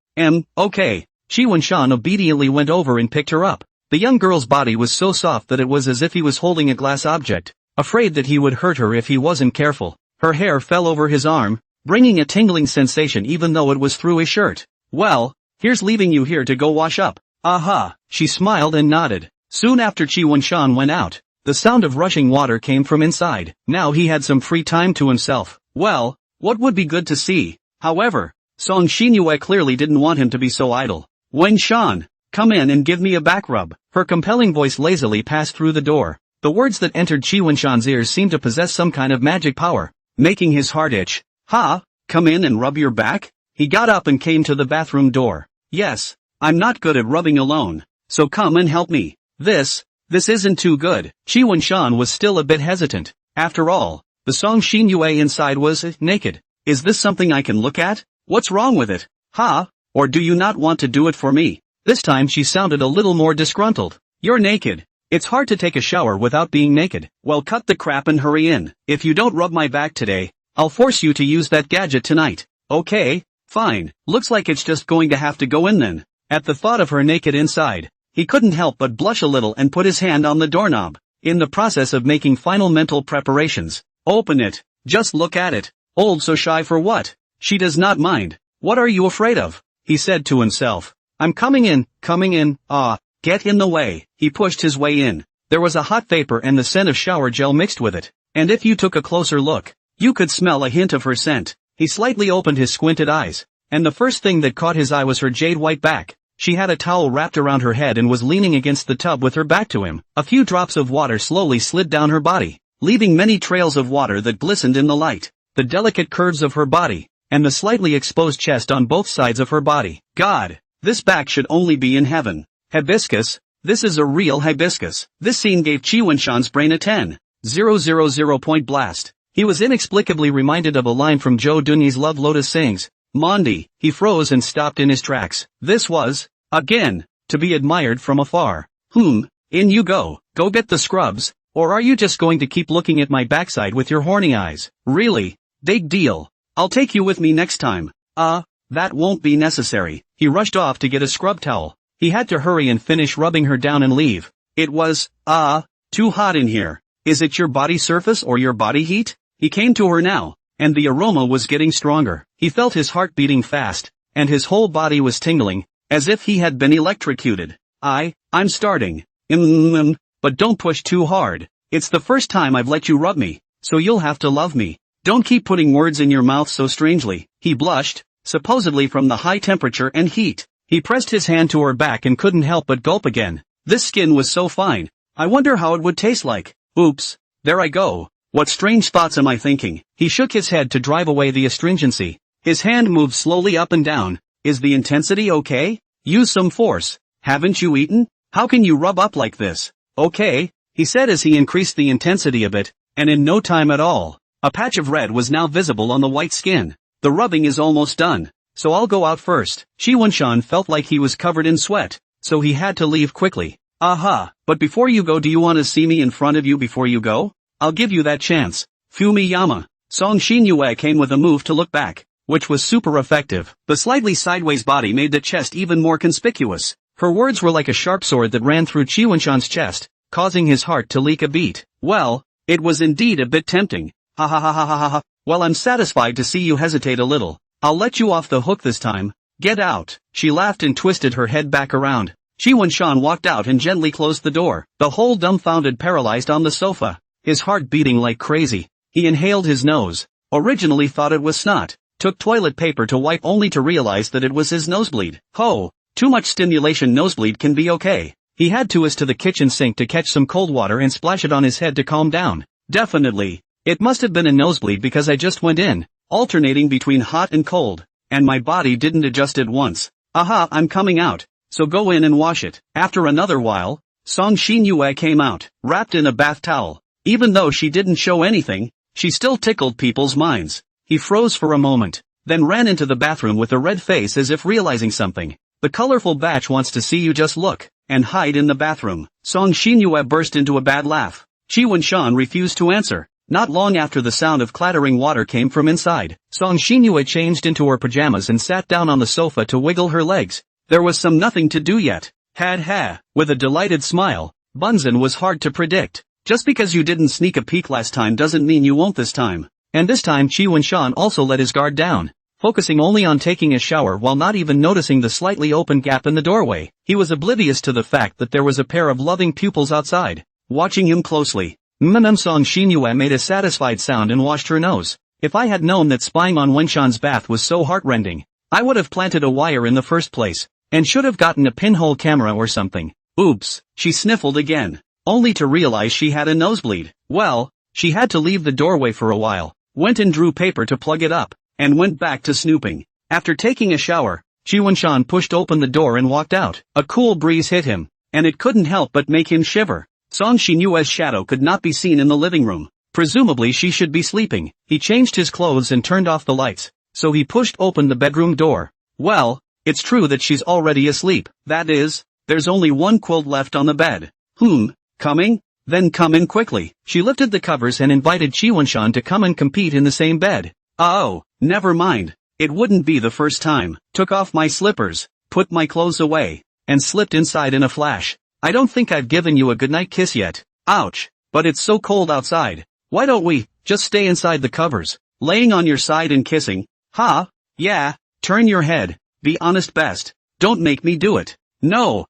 Okay. Chi Wenshan obediently went over and picked her up. The young girl's body was so soft that it was as if he was holding a glass object, afraid that he would hurt her if he wasn't careful. Her hair fell over his arm, bringing a tingling sensation even though it was through his shirt. Well, here's leaving you here to go wash up. Aha. She smiled and nodded. Soon after Chi Wenshan went out, the sound of rushing water came from inside. Now he had some free time to himself. Well, what would be good to see? However, Song Xinyue clearly didn't want him to be so idle. Wenshan, come in and give me a back rub. Her compelling voice lazily passed through the door. The words that entered Chi Wenshan's ears seemed to possess some kind of magic power, making his heart itch. Ha, come in and rub your back? He got up and came to the bathroom door. Yes, I'm not good at rubbing alone, so come and help me. This isn't too good. Chi Wenshan was still a bit hesitant. After all, the Song Xinyue inside was naked. Is this something I can look at? What's wrong with it? Ha? Or do you not want to do it for me? This time she sounded a little more disgruntled. You're naked. It's hard to take a shower without being naked. Well, cut the crap and hurry in. If you don't rub my back today, I'll force you to use that gadget tonight. Okay, fine. Looks like it's just going to have to go in then. At the thought of her naked inside, he couldn't help but blush a little and put his hand on the doorknob. In the process of making final mental preparations. Open it. Just look at it. Old so shy for what? She does not mind. What are you afraid of? He said to himself. I'm coming in. Get in the way. He pushed his way in. There was a hot vapor and the scent of shower gel mixed with it. And if you took a closer look, you could smell a hint of her scent. He slightly opened his squinted eyes. And the first thing that caught his eye was her jade white back. She had a towel wrapped around her head and was leaning against the tub with her back to him. A few drops of water slowly slid down her body, leaving many trails of water that glistened in the light. The delicate curves of her body, and the slightly exposed chest on both sides of her body. God, this back should only be in heaven. Hibiscus, this is a real hibiscus. This scene gave Chi Wenshan's brain a 10,000 point blast. He was inexplicably reminded of a line from Zhou Dunyi's Love Lotus sayings. Mondi, he froze and stopped in his tracks. This was, again, to be admired from afar. In you go. Go get the scrubs, or are you just going to keep looking at my backside with your horny eyes? Really? Big deal. I'll take you with me next time. That won't be necessary. He rushed off to get a scrub towel. He had to hurry and finish rubbing her down and leave. It was, too hot in here. Is it your body surface or your body heat? He came to her now, and the aroma was getting stronger. He felt his heart beating fast, and his whole body was tingling, as if he had been electrocuted. I'm starting. But don't push too hard. It's the first time I've let you rub me, so you'll have to love me. Don't keep putting words in your mouth so strangely. He blushed, supposedly from the high temperature and heat. He pressed his hand to her back and couldn't help but gulp again. This skin was so fine. I wonder how it would taste like. Oops, there I go. What strange thoughts am I thinking? He shook his head to drive away the astringency. His hand moved slowly up and down. Is the intensity okay? Use some force. Haven't you eaten? How can you rub up like this? Okay, he said as he increased the intensity a bit, and in no time at all, a patch of red was now visible on the white skin. The rubbing is almost done. so I'll go out first. Chi Wunshan felt like he was covered in sweat, so he had to leave quickly. Aha, but before you go, do you want to see me in front of you before you go? I'll give you that chance. Fumi-yama. Song Xinyue came with a move to look back, which was super effective. The slightly sideways body made the chest even more conspicuous. Her words were like a sharp sword that ran through Chi Wunshan's chest, causing his heart to leak a beat. Well, it was indeed a bit tempting. Ha ha ha ha ha ha ha. Well, I'm satisfied to see you hesitate a little. I'll let you off the hook this time. Get out. She laughed and twisted her head back around. Chi Wunshan walked out and gently closed the door. The whole dumbfounded paralyzed on the sofa, his heart beating like crazy. He inhaled his nose. Originally thought it was snot. Took toilet paper to wipe only to realize that it was his nosebleed. Ho! Too much stimulation nosebleed can be okay. He had to to the kitchen sink to catch some cold water and splash it on his head to calm down. Definitely. It must have been a nosebleed because I just went in, alternating between hot and cold, and my body didn't adjust at once. Aha, I'm coming out, so go in and wash it. After another while, Song Xinyue came out, wrapped in a bath towel. Even though she didn't show anything, she still tickled people's minds. He froze for a moment, then ran into the bathroom with a red face as if realizing something. The colorful batch wants to see you, just look, and hide in the bathroom. Song Xinyue burst into a bad laugh. Chi Wunshan refused to answer. Not long after, the sound of clattering water came from inside. Song Xinyue changed into her pajamas and sat down on the sofa to wiggle her legs. There was some nothing to do yet. Ha. With a delighted smile, Bunzen was hard to predict. Just because you didn't sneak a peek last time doesn't mean you won't this time. And this time Chi Wunshan also let his guard down, focusing only on taking a shower while not even noticing the slightly open gap in the doorway. He was oblivious to the fact that there was a pair of loving pupils outside, watching him closely. Song Xinyue made a satisfied sound and washed her nose. If I had known that spying on Wenshan's bath was so heartrending, I would have planted a wire in the first place, and should have gotten a pinhole camera or something. Oops, she sniffled again, only to realize she had a nosebleed. Well, she had to leave the doorway for a while, went and drew paper to plug it up, and went back to snooping. After taking a shower, Chi Wunshan pushed open the door and walked out. A cool breeze hit him, and it couldn't help but make him shiver. Song Xinyue's shadow could not be seen in the living room. Presumably she should be sleeping. He changed his clothes and turned off the lights, so he pushed open the bedroom door. Well, it's true that she's already asleep. That is, there's only one quilt left on the bed. Coming? Then come in quickly. She lifted the covers and invited Chi Wunshan to come and compete in the same bed. Oh, never mind. It wouldn't be the first time. Took off my slippers, put my clothes away, and slipped inside in a flash. I don't think I've given you a goodnight kiss yet. Ouch, but it's so cold outside. Why don't we just stay inside the covers, laying on your side and kissing? Yeah, turn your head. Be honest best. Don't make me do it. No.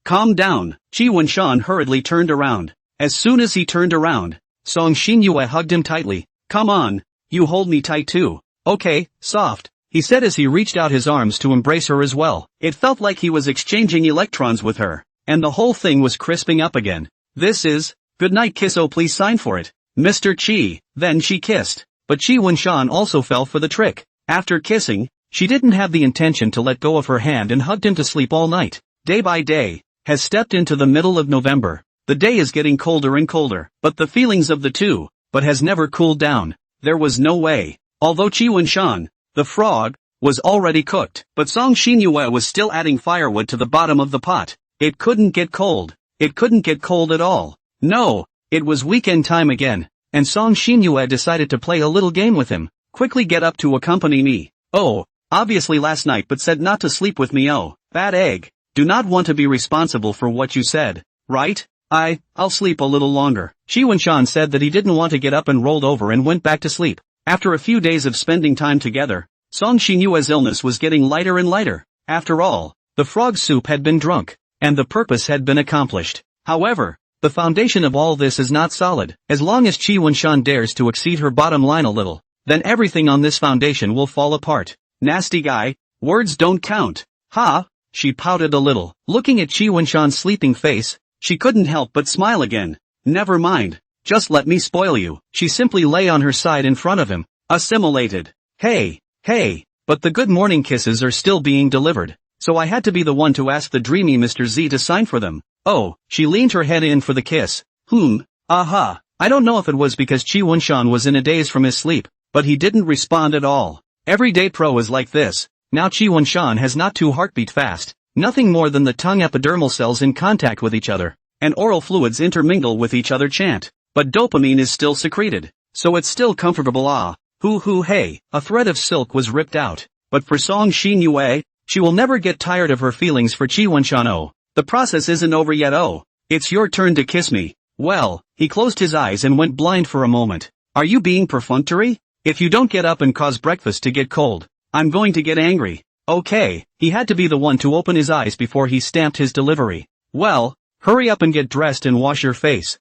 Calm down. Chi Wunshan hurriedly turned around. As soon as he turned around, Song Xinyue hugged him tightly. Come on, you hold me tight too. Okay, soft, he said as he reached out his arms to embrace her as well. It felt like he was exchanging electrons with her, and the whole thing was crisping up again. This is, goodnight kiss, oh please sign for it, Mr. Chi. Then she kissed, but Chi Wunshan also fell for the trick. After kissing, she didn't have the intention to let go of her hand and hugged him to sleep all night. Day by day, has stepped into the middle of November. The day is getting colder and colder, but the feelings of the two, but has never cooled down. There was no way. Although Chi Wunshan, the frog, was already cooked, but Song Xinyue was still adding firewood to the bottom of the pot. It couldn't get cold. It couldn't get cold at all. No, it was weekend time again, and Song Xinyue decided to play a little game with him. Quickly get up to accompany me. Oh, obviously last night but said not to sleep with me. Oh, bad egg. Do not want to be responsible for what you said, right? I'll sleep a little longer. Chi Wunshan said that he didn't want to get up and rolled over and went back to sleep. After a few days of spending time together, Song Xinyue's illness was getting lighter and lighter. After all, the frog soup had been drunk, and the purpose had been accomplished. However, the foundation of all this is not solid. As long as Chi Wunshan dares to exceed her bottom line a little, then everything on this foundation will fall apart. Nasty guy, words don't count. She pouted a little. Looking at Chi Wunshan's sleeping face, she couldn't help but smile again. Never mind. Just let me spoil you. She simply lay on her side in front of him, assimilated. Hey, but the good morning kisses are still being delivered, so I had to be the one to ask the dreamy Mr. Z to sign for them. Oh, she leaned her head in for the kiss. I don't know if it was because Chi Wunshan was in a daze from his sleep, but he didn't respond at all. Everyday pro is like this. Now Chi Wunshan has not two heartbeat fast, nothing more than the tongue epidermal cells in contact with each other, and oral fluids intermingle with each other chant. But dopamine is still secreted, so it's still comfortable. Hey, a thread of silk was ripped out. But for Song Xin Yue, she will never get tired of her feelings for Chi Wunshan. Oh, the process isn't over yet. Oh, it's your turn to kiss me. Well, he closed his eyes and went blind for a moment. Are you being perfunctory? If you don't get up and cause breakfast to get cold, I'm going to get angry. Okay, he had to be the one to open his eyes before he stamped his delivery. Well, hurry up and get dressed and wash your face.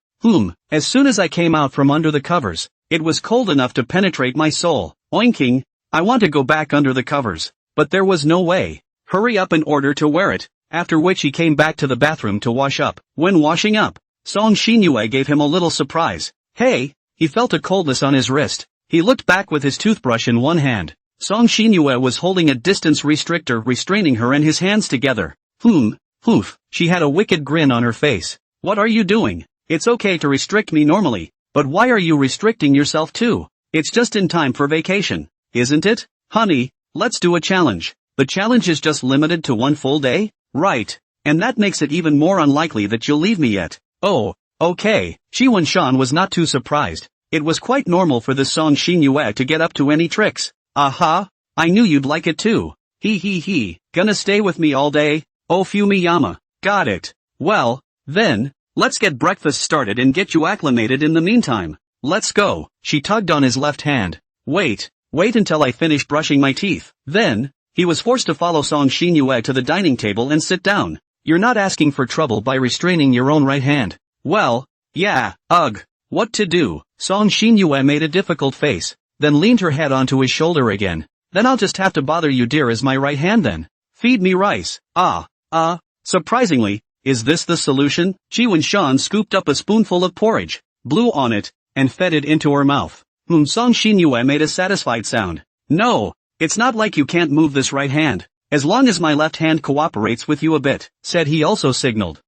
As soon as I came out from under the covers, it was cold enough to penetrate my soul. Oinking, I want to go back under the covers, but there was no way. Hurry up in order to wear it, after which he came back to the bathroom to wash up. When washing up, Song Xinyue gave him a little surprise. Hey, he felt a coldness on his wrist. He looked back with his toothbrush in one hand. Song Xinyue was holding a distance restrictor restraining her and his hands together. She had a wicked grin on her face. What are you doing? It's okay to restrict me normally, but why are you restricting yourself too? It's just in time for vacation, isn't it? Honey, let's do a challenge. The challenge is just limited to one full day? Right. And that makes it even more unlikely that you'll leave me yet. Oh, okay. Chi Wunshan was not too surprised. It was quite normal for this Song Xinyue to get up to any tricks. Aha, I knew you'd like it too. Gonna stay with me all day? Oh Fumiyama, got it. Well, then, let's get breakfast started and get you acclimated in the meantime. Let's go. She tugged on his left hand. Wait until I finish brushing my teeth. Then, he was forced to follow Song Xinyue to the dining table and sit down. You're not asking for trouble by restraining your own right hand. Well, yeah, what to do? Song Xinyue made a difficult face, then leaned her head onto his shoulder again. Then I'll just have to bother you dear as my right hand then. Feed me rice. Surprisingly, is this the solution? Chi Wunshan scooped up a spoonful of porridge, blew on it, and fed it into her mouth. Song Xinyue made a satisfied sound. No, it's not like you can't move this right hand, as long as my left hand cooperates with you a bit, said he also signaled.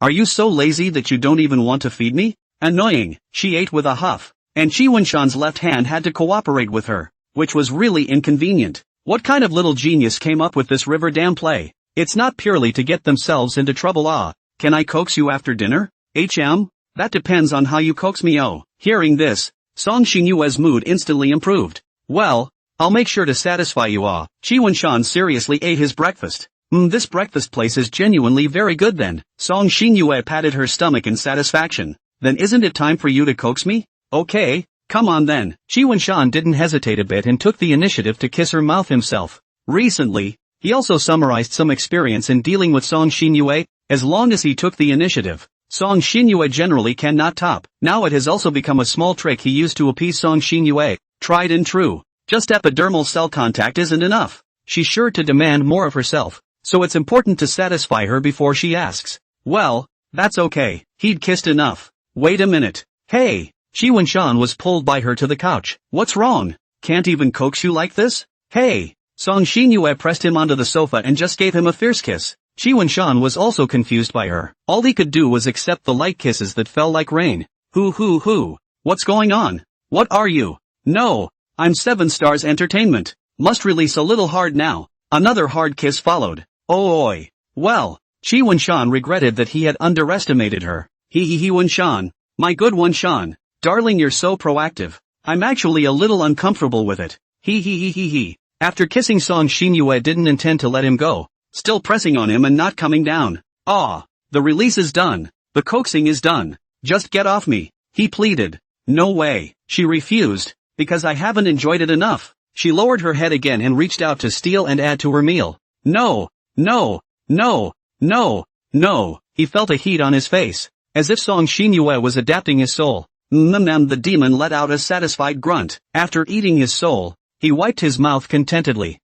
Are you so lazy that you don't even want to feed me? Annoying, she ate with a huff, and Chi Wunshan's left hand had to cooperate with her, which was really inconvenient. What kind of little genius came up with this river dam play? It's not purely to get themselves into trouble. Can I coax you after dinner? That depends on how you coax me. Hearing this, Song Xinyue's mood instantly improved. Well, I'll make sure to satisfy you. Chi Wunshan seriously ate his breakfast. This breakfast place is genuinely very good then. Song Xinyue patted her stomach in satisfaction. Then isn't it time for you to coax me? Okay, come on then. Chi Wunshan didn't hesitate a bit and took the initiative to kiss her mouth himself. Recently, he also summarized some experience in dealing with Song Xinyue. As long as he took the initiative, Song Xinyue generally cannot top. Now it has also become a small trick he used to appease Song Xinyue. Tried and true. Just epidermal cell contact isn't enough. She's sure to demand more of herself, so it's important to satisfy her before she asks. Well, that's okay. He'd kissed enough. Wait a minute. Hey! Chi Wunshan was pulled by her to the couch. What's wrong? Can't even coax you like this? Hey! Song Xinyue pressed him onto the sofa and just gave him a fierce kiss. Chi Wunshan was also confused by her. All he could do was accept the light kisses that fell like rain. What's going on? What are you? No, I'm 7 Stars Entertainment. Must release a little hard now. Another hard kiss followed. Oi. Well, Chi Wunshan regretted that he had underestimated her. Wunshan. My good Wunshan. Darling, you're so proactive. I'm actually a little uncomfortable with it. After kissing Song Xinyue didn't intend to let him go, still pressing on him and not coming down. The release is done. The coaxing is done. Just get off me, he pleaded. No way, she refused, because I haven't enjoyed it enough. She lowered her head again and reached out to steal and add to her meal. No. He felt a heat on his face, as if Song Xinyue was adapting his soul. The demon let out a satisfied grunt. After eating his soul, he wiped his mouth contentedly.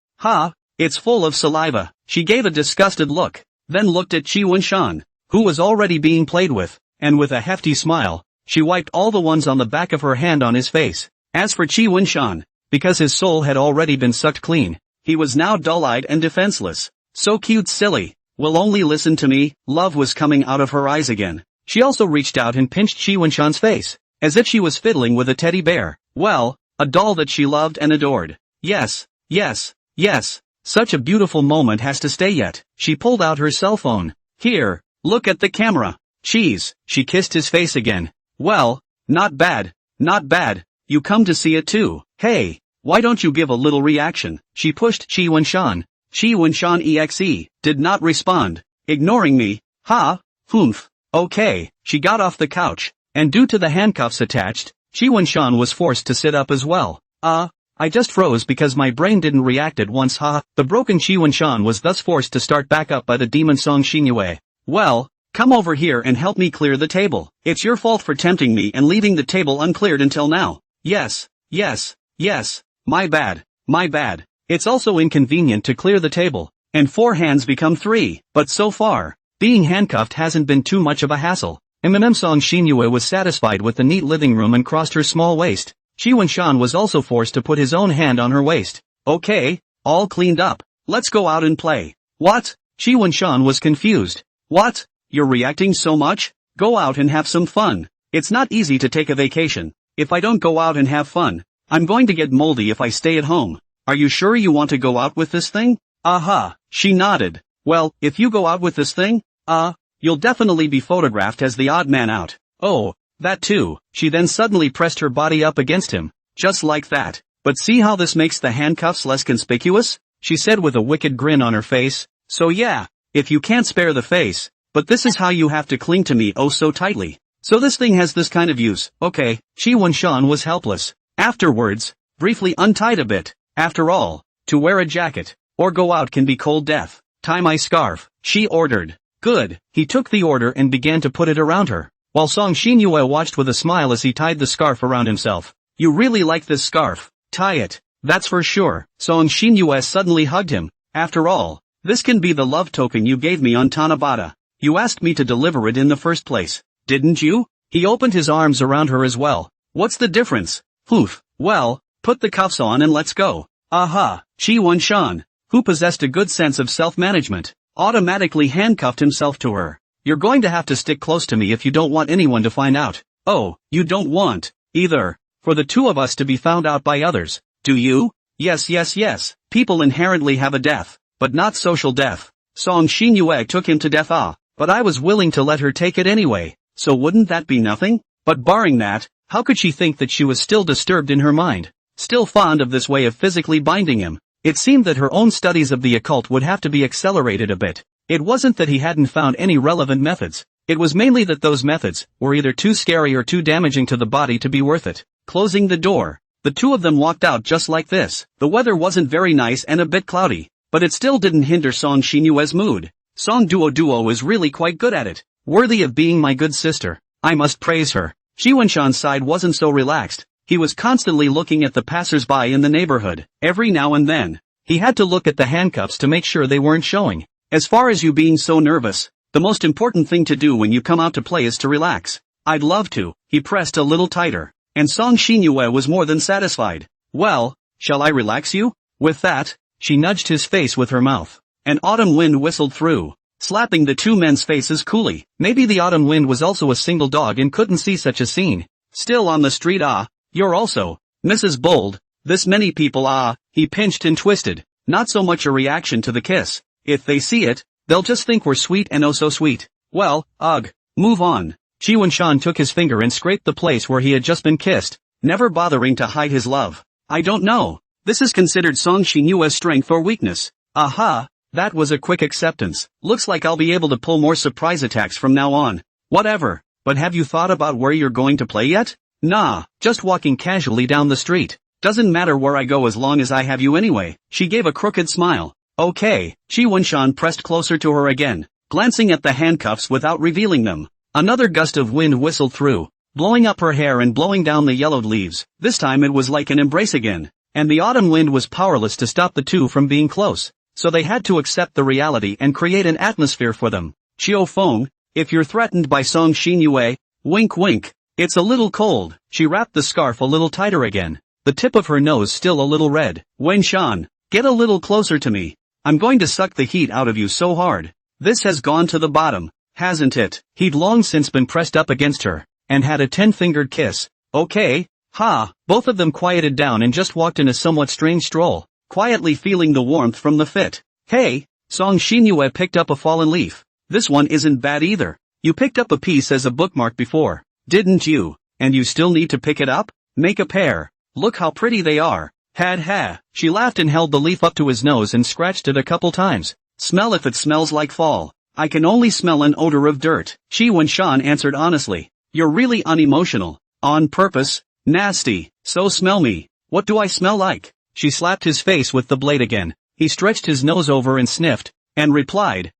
It's full of saliva. She gave a disgusted look, then looked at Chi Wunshan, who was already being played with, and with a hefty smile, she wiped all the ones on the back of her hand on his face. As for Chi Wunshan, because his soul had already been sucked clean, he was now dull-eyed and defenseless. So cute, silly. Will only listen to me. Love was coming out of her eyes again. She also reached out and pinched Chi Wunshan's face, as if she was fiddling with a teddy bear. Well, a doll that she loved and adored. Yes, yes, yes. Such a beautiful moment has to stay yet. She pulled out her cell phone. Here, look at the camera. Cheese. She kissed his face again. Well, not bad, not bad. You come to see it too. Hey, why don't you give a little reaction? She pushed Chi Wenshan. Chi Wenshan exe did not respond, ignoring me. Ha, humph. Okay, she got off the couch, and due to the handcuffs attached, Chi Wenshan was forced to sit up as well. I just froze because my brain didn't react at once. The broken Chi Wenshan was thus forced to start back up by the demon Song Xinyue. Well, come over here and help me clear the table. It's your fault for tempting me and leaving the table uncleared until now. Yes, yes, yes. My bad, my bad. It's also inconvenient to clear the table, and 4 hands become 3, but so far, being handcuffed hasn't been too much of a hassle. Song Xinyue was satisfied with the neat living room and crossed her small waist. Chi Wenshan was also forced to put his own hand on her waist. Okay, all cleaned up. Let's go out and play. What? Chi Wenshan was confused. What? You're reacting so much? Go out and have some fun. It's not easy to take a vacation. If I don't go out and have fun, I'm going to get moldy if I stay at home. Are you sure you want to go out with this thing? Aha, she nodded. Well, if you go out with this thing, you'll definitely be photographed as the odd man out. Oh, that too. She then suddenly pressed her body up against him. Just like that. But see how this makes the handcuffs less conspicuous? She said with a wicked grin on her face. So yeah, if you can't spare the face, but this is how you have to cling to me oh so tightly. So this thing has this kind of use. Okay, Chi Wenshan was helpless. Afterwards, briefly untied a bit. After all, to wear a jacket, or go out can be cold death. Tie my scarf, she ordered. Good. He took the order and began to put it around her, while Song Xinyue watched with a smile as he tied the scarf around himself. You really like this scarf. Tie it. That's for sure. Song Xinyue suddenly hugged him. After all, this can be the love token you gave me on Tanabata. You asked me to deliver it in the first place, didn't you? He opened his arms around her as well. What's the difference? Poof. Well, put the cuffs on and let's go. Aha. Chi Wenshan, who possessed a good sense of self-management, automatically handcuffed himself to her. You're going to have to stick close to me if you don't want anyone to find out. Oh, you don't want, either, for the two of us to be found out by others, do you? Yes yes yes. People inherently have a death, but not social death. Song Xinyue took him to death but I was willing to let her take it anyway, so wouldn't that be nothing? But barring that, how could she think that she was still disturbed in her mind? Still fond of this way of physically binding him? It seemed that her own studies of the occult would have to be accelerated a bit. It wasn't that he hadn't found any relevant methods. It was mainly that those methods were either too scary or too damaging to the body to be worth it. Closing the door, the two of them walked out just like this. The weather wasn't very nice and a bit cloudy, but it still didn't hinder Song Xinyue's mood. Song Duo is really quite good at it. Worthy of being my good sister. I must praise her. Chi Wenshan's side wasn't so relaxed. He was constantly looking at the passers-by in the neighborhood. Every now and then, he had to look at the handcuffs to make sure they weren't showing. As far as you being so nervous, the most important thing to do when you come out to play is to relax. I'd love to. He pressed a little tighter, and Song Xinyue was more than satisfied. Well, shall I relax you? With that, she nudged his face with her mouth. An autumn wind whistled through, slapping the two men's faces coolly. Maybe the autumn wind was also a single dog and couldn't see such a scene. Still on the street you're also, Mrs. Bold, this many people he pinched and twisted. Not so much a reaction to the kiss. If they see it, they'll just think we're sweet and oh so sweet. Well, move on. Chi Wenshan took his finger and scraped the place where he had just been kissed, never bothering to hide his love. I don't know. This is considered Song Xinyue's strength or weakness. Aha. That was a quick acceptance. Looks like I'll be able to pull more surprise attacks from now on. Whatever. But have you thought about where you're going to play yet? Nah, just walking casually down the street. Doesn't matter where I go as long as I have you anyway. She gave a crooked smile. Okay. Chi Wenshan pressed closer to her again, glancing at the handcuffs without revealing them. Another gust of wind whistled through, blowing up her hair and blowing down the yellowed leaves. This time it was like an embrace again, and the autumn wind was powerless to stop the two from being close. So they had to accept the reality and create an atmosphere for them. Chiu Feng, if you're threatened by Song Xinyue, wink wink. It's a little cold. She wrapped the scarf a little tighter again, the tip of her nose still a little red. Wenshan, get a little closer to me. I'm going to suck the heat out of you so hard. This has gone to the bottom, hasn't it? He'd long since been pressed up against her, and had a 10-fingered kiss. Okay, Ha, both of them quieted down and just walked in a somewhat strange stroll, quietly feeling the warmth from the fit. Hey, Song Xinyue picked up a fallen leaf. This one isn't bad either. You picked up a piece as a bookmark before, didn't you? And you still need to pick it up? Make a pair. Look how pretty they are. Had ha. She laughed and held the leaf up to his nose and scratched it a couple times. Smell if it smells like fall. I can only smell an odor of dirt. Qi Wenshan answered honestly. You're really unemotional. On purpose. Nasty. So smell me. What do I smell like? She slapped his face with the blade again. He stretched his nose over and sniffed, and replied,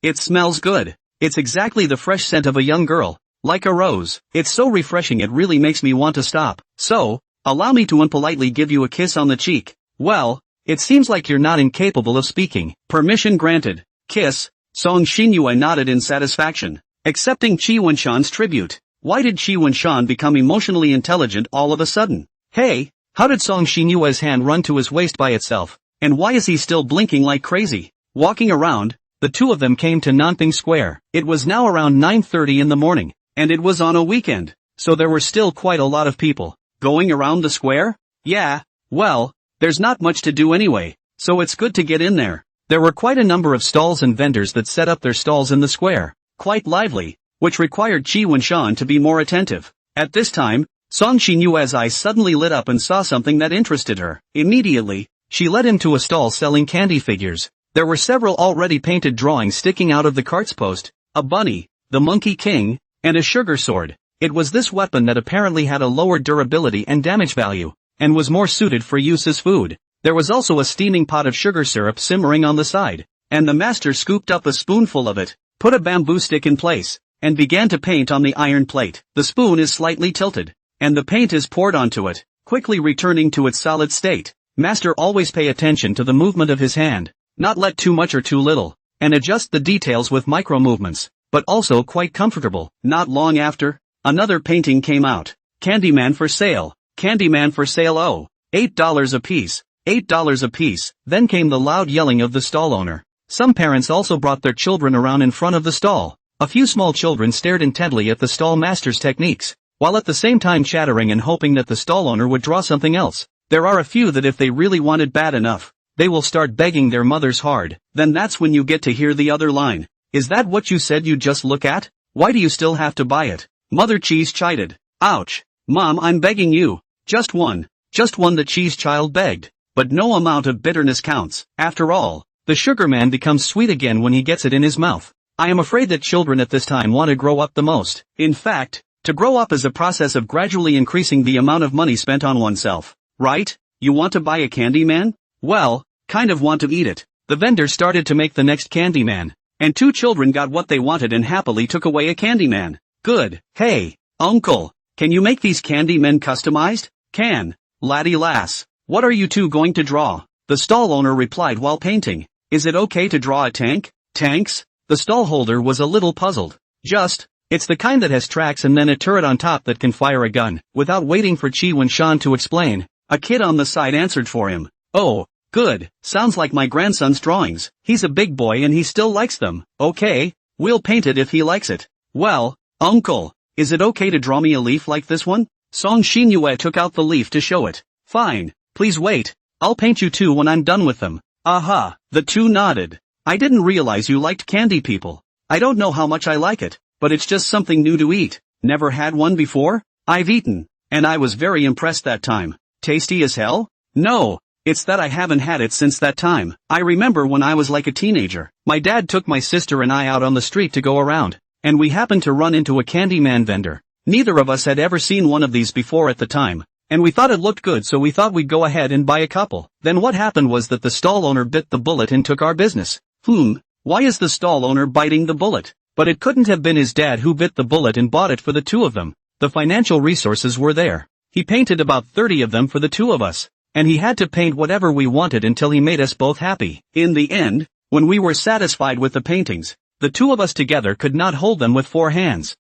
it smells good. It's exactly the fresh scent of a young girl. Like a rose. It's so refreshing it really makes me want to stop. So, allow me to unpolitely give you a kiss on the cheek. Well, it seems like you're not incapable of speaking. Permission granted. Kiss. Song Xinyue nodded in satisfaction, accepting Qi Wenshan's tribute. Why did Qi Wenshan become emotionally intelligent all of a sudden? Hey, how did Song Xinyue's hand run to his waist by itself? And why is he still blinking like crazy? Walking around, the two of them came to Nanping Square. It was now around 9:30 in the morning, and it was on a weekend, so there were still quite a lot of people. Going around the square? Yeah, well, there's not much to do anyway, so it's good to get in there. There were quite a number of stalls and vendors that set up their stalls in the square, quite lively, which required Qi Wenshan to be more attentive. At this time, Song Xinyue's eyes suddenly lit up and saw something that interested her. Immediately, she led him to a stall selling candy figures. There were several already painted drawings sticking out of the cart's post, a bunny, the Monkey King, and a sugar sword. It was this weapon that apparently had a lower durability and damage value, and was more suited for use as food. There was also a steaming pot of sugar syrup simmering on the side, and the master scooped up a spoonful of it, put a bamboo stick in place, and began to paint on the iron plate. The spoon is slightly tilted, and the paint is poured onto it, quickly returning to its solid state. Master always pay attention to the movement of his hand, not let too much or too little, and adjust the details with micro movements, but also quite comfortable. Not long after, another painting came out. Candyman for sale. Candyman for sale. Oh, $8 a piece. $8 a piece. Then came the loud yelling of the stall owner. Some parents also brought their children around in front of the stall. A few small children stared intently at the stall master's techniques, while at the same time chattering and hoping that the stall owner would draw something else. There are a few that if they really want it bad enough, they will start begging their mothers hard. Then that's when you get to hear the other line. Is that what you said you'd just look at? Why do you still have to buy it? Mother Cheese chided. Ouch. Mom, I'm begging you. Just one, the cheese child begged. But no amount of bitterness counts. After all, the sugar man becomes sweet again when he gets it in his mouth. I am afraid that children at this time want to grow up the most. In fact, to grow up is a process of gradually increasing the amount of money spent on oneself. Right? You want to buy a candy man? Well, kind of want to eat it. The vendor started to make the next candy man, and two children got what they wanted and happily took away a candy man. Good. Hey, uncle, can you make these candy men customized? Can. Laddie lass. What are you two going to draw? The stall owner replied while painting. Is it okay to draw a tank? Tanks? The stall holder was a little puzzled. It's the kind that has tracks and then a turret on top that can fire a gun. Without waiting for Qi Wenshan to explain, a kid on the side answered for him. Oh, good. Sounds like my grandson's drawings. He's a big boy and he still likes them. Okay, we'll paint it if he likes it. Well, uncle, is it okay to draw me a leaf like this one? Song Xinyue took out the leaf to show it. Fine. Please wait, I'll paint you two when I'm done with them. Aha, the two nodded. I didn't realize you liked candy people. I don't know how much I like it, but it's just something new to eat. Never had one before? I've eaten, and I was very impressed that time. Tasty as hell? No, it's that I haven't had it since that time. I remember when I was like a teenager, my dad took my sister and I out on the street to go around, and we happened to run into a Candyman vendor. Neither of us had ever seen one of these before at the time, and we thought it looked good, so we thought we'd go ahead and buy a couple. Then what happened was that the stall owner bit the bullet and took our business. Why is the stall owner biting the bullet? But it couldn't have been his dad who bit the bullet and bought it for the two of them. The financial resources were there. He painted about 30 of them for the two of us, and he had to paint whatever we wanted until he made us both happy. In the end, when we were satisfied with the paintings, the two of us together could not hold them with 4 hands.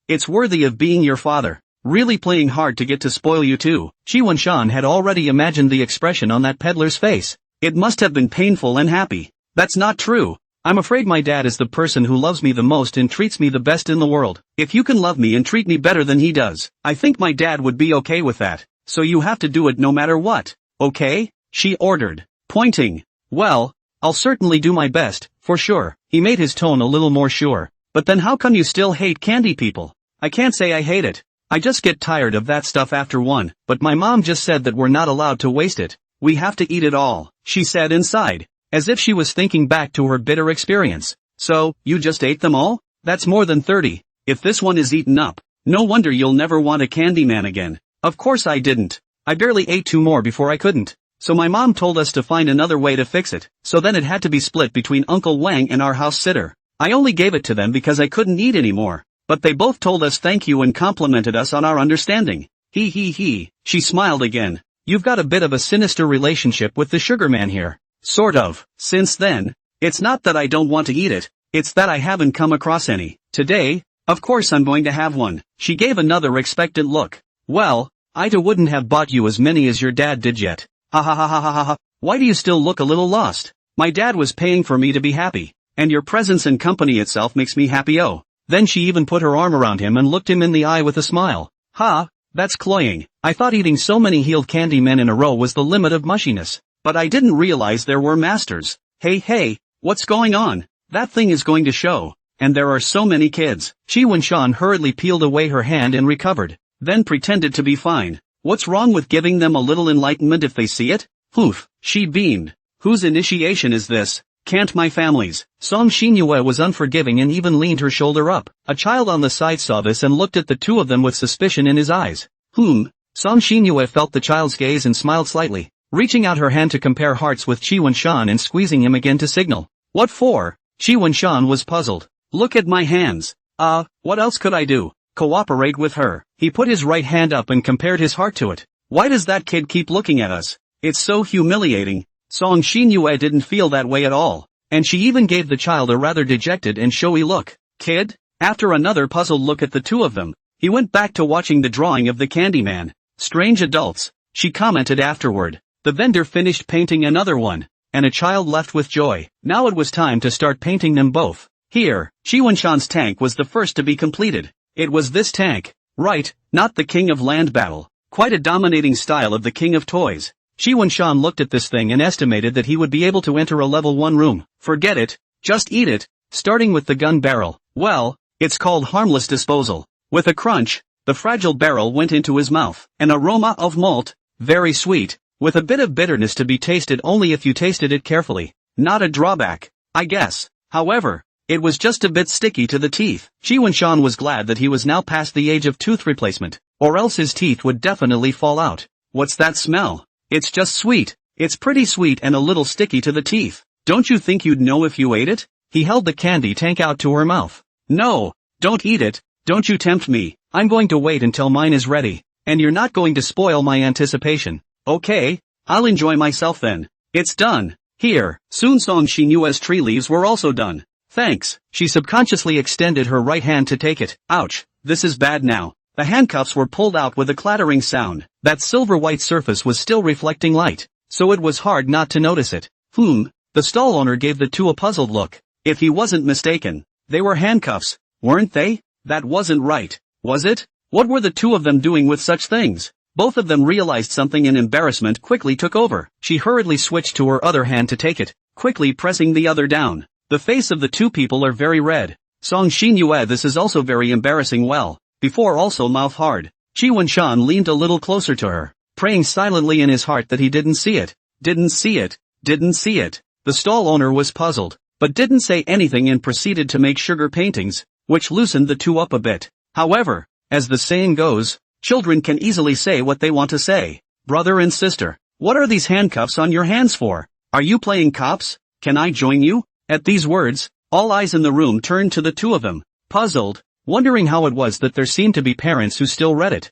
It's worthy of being your father. Really playing hard to get to spoil you too. Qi Wenshan had already imagined the expression on that peddler's face. It must have been painful and happy. That's not true. I'm afraid my dad is the person who loves me the most and treats me the best in the world. If you can love me and treat me better than he does, I think my dad would be okay with that. So you have to do it no matter what, okay? She ordered, pointing. Well, I'll certainly do my best, for sure. He made his tone a little more sure. But then how come you still hate candy people? I can't say I hate it. I just get tired of that stuff after one, but my mom just said that we're not allowed to waste it. We have to eat it all, she said inside, as if she was thinking back to her bitter experience. So, you just ate them all? That's more than 30. If this one is eaten up, no wonder you'll never want a candy man again. Of course I didn't. I barely ate 2 more before I couldn't. So my mom told us to find another way to fix it, so then it had to be split between Uncle Wang and our house sitter. I only gave it to them because I couldn't eat anymore. But they both told us thank you and complimented us on our understanding. He. She smiled again. You've got a bit of a sinister relationship with the sugar man here. Sort of. Since then, it's not that I don't want to eat it, it's that I haven't come across any. Today, of course I'm going to have one. She gave another expectant look. Well, Ida wouldn't have bought you as many as your dad did yet. Ha ha ha ha ha ha. Why do you still look a little lost? My dad was paying for me to be happy. And your presence and company itself makes me happy. Oh. Then she even put her arm around him and looked him in the eye with a smile. Ha, that's cloying. I thought eating so many healed candy men in a row was the limit of mushiness. But I didn't realize there were masters. Hey, what's going on? That thing is going to show. And there are so many kids. Chi Wen-shan hurriedly peeled away her hand and recovered. Then pretended to be fine. What's wrong with giving them a little enlightenment if they see it? Poof, she beamed. Whose initiation is this? Can't my family's? Song Xinyue was unforgiving and even leaned her shoulder up. A child on the side saw this and looked at the two of them with suspicion in his eyes. Song Xinyue felt the child's gaze and smiled slightly, reaching out her hand to compare hearts with Chi Wen-shan and squeezing him again to signal. What for? Chi Wen-shan was puzzled. Look at my hands. What else could I do? Cooperate with her. He put his right hand up and compared his heart to it. Why does that kid keep looking at us? It's so humiliating. Song Xinyue didn't feel that way at all, and she even gave the child a rather dejected and showy look. Kid? After another puzzled look at the two of them, he went back to watching the drawing of the Candyman. Strange adults, she commented afterward. The vendor finished painting another one, and a child left with joy. Now it was time to start painting them both. Here, Chi Wen-shan's tank was the first to be completed. It was this tank, right, not the King of Land Battle. Quite a dominating style of the King of Toys. Chi Wen-shan looked at this thing and estimated that he would be able to enter a level 1 room. Forget it, just eat it, starting with the gun barrel. Well, it's called harmless disposal. With a crunch, the fragile barrel went into his mouth. An aroma of malt, very sweet, with a bit of bitterness to be tasted only if you tasted it carefully. Not a drawback, I guess. However, it was just a bit sticky to the teeth. Chi Wen-shan was glad that he was now past the age of tooth replacement, or else his teeth would definitely fall out. What's that smell? It's just sweet. It's pretty sweet and a little sticky to the teeth. Don't you think you'd know if you ate it? He held the candy tank out to her mouth. No, don't eat it, don't you tempt me. I'm going to wait until mine is ready. And you're not going to spoil my anticipation. Okay, I'll enjoy myself then. It's done. Here, soon Song Xinyue's tree leaves were also done. Thanks. She subconsciously extended her right hand to take it. Ouch, this is bad now. The handcuffs were pulled out with a clattering sound. That silver-white surface was still reflecting light, so it was hard not to notice it. The stall owner gave the two a puzzled look. If he wasn't mistaken, they were handcuffs, weren't they? That wasn't right, was it? What were the two of them doing with such things? Both of them realized something and embarrassment quickly took over. She hurriedly switched to her other hand to take it, quickly pressing the other down. The face of the two people are very red. Song Xinyue, this is also very embarrassing. Well, before also mouth hard. Chi Wen-shan leaned a little closer to her, praying silently in his heart that he didn't see it. Didn't see it. The stall owner was puzzled, but didn't say anything and proceeded to make sugar paintings, which loosened the two up a bit. However, as the saying goes, children can easily say what they want to say. Brother and sister, what are these handcuffs on your hands for? Are you playing cops? Can I join you? At these words, all eyes in the room turned to the two of them, puzzled, wondering how it was that there seemed to be parents who still read it.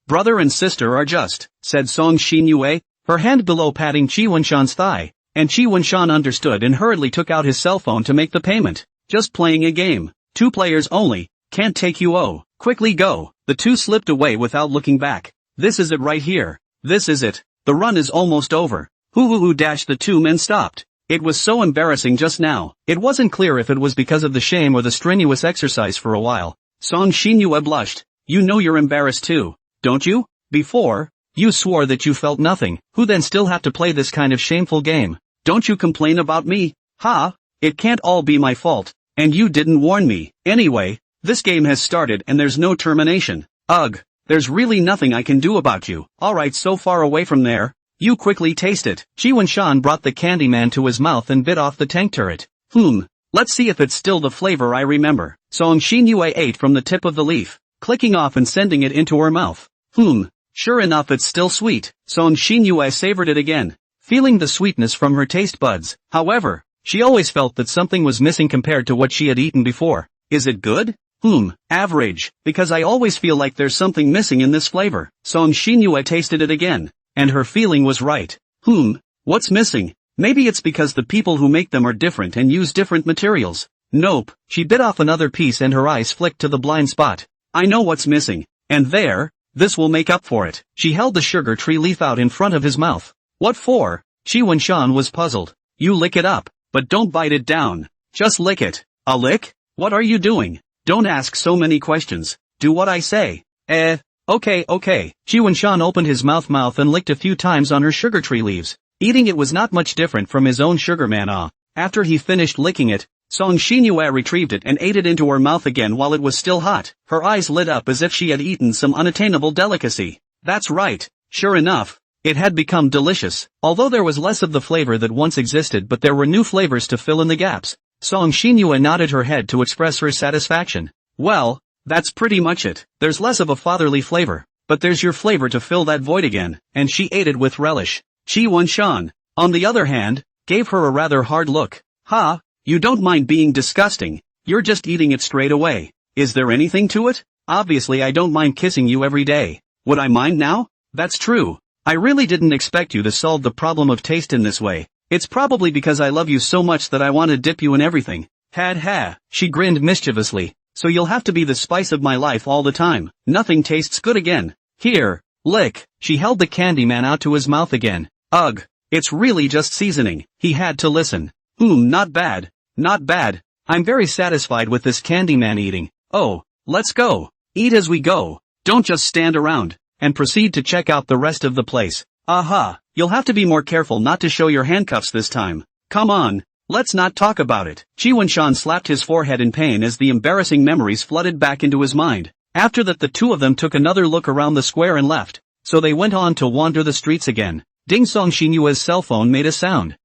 Brother and sister are just, said Song Xinyue, her hand below patting Chi Wen-shan's thigh, and Chi Wen-shan understood and hurriedly took out his cell phone to make the payment. Just playing a game. 2 players only, can't take you. Oh, quickly go. The two slipped away without looking back. This is it right here. This is it. The run is almost over. The two men stopped. It was so embarrassing just now. It wasn't clear if it was because of the shame or the strenuous exercise for a while. Song Xinyue blushed. You know you're embarrassed too, don't you? Before, you swore that you felt nothing. Who then still have to play this kind of shameful game? Don't you complain about me? Ha! It can't all be my fault. And you didn't warn me. Anyway, this game has started and there's no termination. Ugh. There's really nothing I can do about you. Alright, so far away from there. You quickly taste it. Chi Wen-shan brought the candy man to his mouth and bit off the tank turret. Let's see if it's still the flavor I remember. Song Xinyue ate from the tip of the leaf, clicking off and sending it into her mouth. Sure enough, it's still sweet. Song Xinyue savored it again, feeling the sweetness from her taste buds. However, she always felt that something was missing compared to what she had eaten before. Is it good? Average, because I always feel like there's something missing in this flavor. Song Xinyue tasted it again, and her feeling was right. What's missing? Maybe it's because the people who make them are different and use different materials. Nope, she bit off another piece and her eyes flicked to the blind spot. I know what's missing. And there, this will make up for it. She held the sugar tree leaf out in front of his mouth. What for? Chi Wen-shan was puzzled. You lick it up, but don't bite it down. Just lick it. A lick? What are you doing? Don't ask so many questions. Do what I say. Okay. Chi Wen-shan opened his mouth and licked a few times on her sugar tree leaves. Eating it was not much different from his own sugar man. After he finished licking it, Song Xinyue retrieved it and ate it into her mouth again while it was still hot. Her eyes lit up as if she had eaten some unattainable delicacy. That's right. Sure enough, it had become delicious. Although there was less of the flavor that once existed, but there were new flavors to fill in the gaps. Song Xinyue nodded her head to express her satisfaction. Well, that's pretty much it. There's less of a fatherly flavor, but there's your flavor to fill that void again, and she ate it with relish. Chi Wen-shan, on the other hand, gave her a rather hard look. Ha, you don't mind being disgusting. You're just eating it straight away. Is there anything to it? Obviously I don't mind kissing you every day. Would I mind now? That's true. I really didn't expect you to solve the problem of taste in this way. It's probably because I love you so much that I want to dip you in everything. Ha. She grinned mischievously. So you'll have to be the spice of my life all the time. Nothing tastes good again. Here, lick. She held the candy man out to his mouth again. Ugh, it's really just seasoning. He had to listen. Not bad. I'm very satisfied with this candy man eating. Oh, let's go. Eat as we go. Don't just stand around. And proceed to check out the rest of the place. Aha, you'll have to be more careful not to show your handcuffs this time. Come on, let's not talk about it. Chi Wen-shan slapped his forehead in pain as the embarrassing memories flooded back into his mind. After that, the two of them took another look around the square and left. So they went on to wander the streets again. Ding Song Xinyue's cell phone made a sound.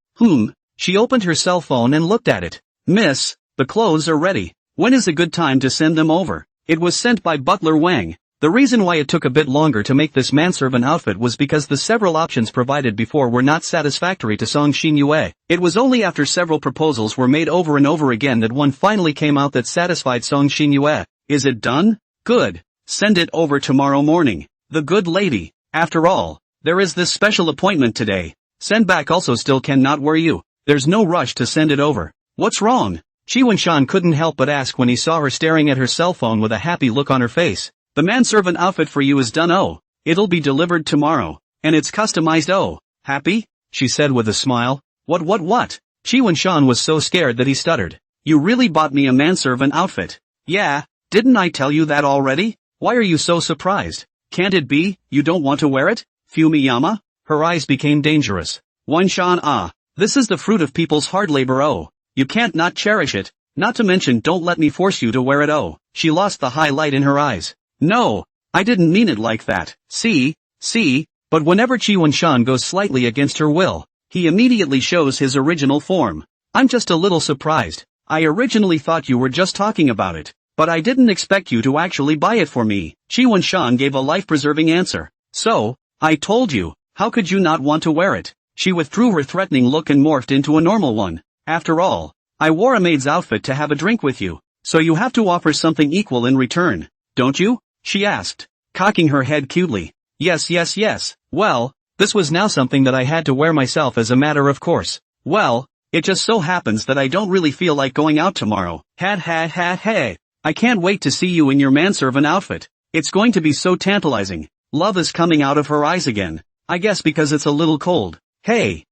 She opened her cell phone and looked at it. Miss, the clothes are ready. When is a good time to send them over? It was sent by Butler Wang. The reason why it took a bit longer to make this manservant outfit was because the several options provided before were not satisfactory to Song Xinyue. It was only after several proposals were made over and over again that one finally came out that satisfied Song Xinyue. Is it done? Good. Send it over tomorrow morning. The good lady. After all, there is this special appointment today. Send back also still cannot worry you. There's no rush to send it over. What's wrong? Chi Wen-shan couldn't help but ask when he saw her staring at her cell phone with a happy look on her face. The manservant outfit for you is done. It'll be delivered tomorrow. And it's customized. Happy? She said with a smile. What? Chi Wen-shan was so scared that he stuttered. You really bought me a manservant outfit? Yeah, didn't I tell you that already? Why are you so surprised? Can't it be, you don't want to wear it? Fumiyama? Her eyes became dangerous. Wen-shan, this is the fruit of people's hard labor. You can't not cherish it. Not to mention don't let me force you to wear it. She lost the highlight in her eyes. No, I didn't mean it like that. See, but whenever Chi Wen-shan goes slightly against her will, he immediately shows his original form. I'm just a little surprised. I originally thought you were just talking about it, but I didn't expect you to actually buy it for me. Chi Wen-shan gave a life-preserving answer. So, I told you, how could you not want to wear it? She withdrew her threatening look and morphed into a normal one. After all, I wore a maid's outfit to have a drink with you, so you have to offer something equal in return, don't you? She asked, cocking her head cutely. Yes. Well, this was now something that I had to wear myself as a matter of course. Well, it just so happens that I don't really feel like going out tomorrow. Hey. I can't wait to see you in your manservant outfit. It's going to be so tantalizing. Love is coming out of her eyes again. I guess because it's a little cold. Hey,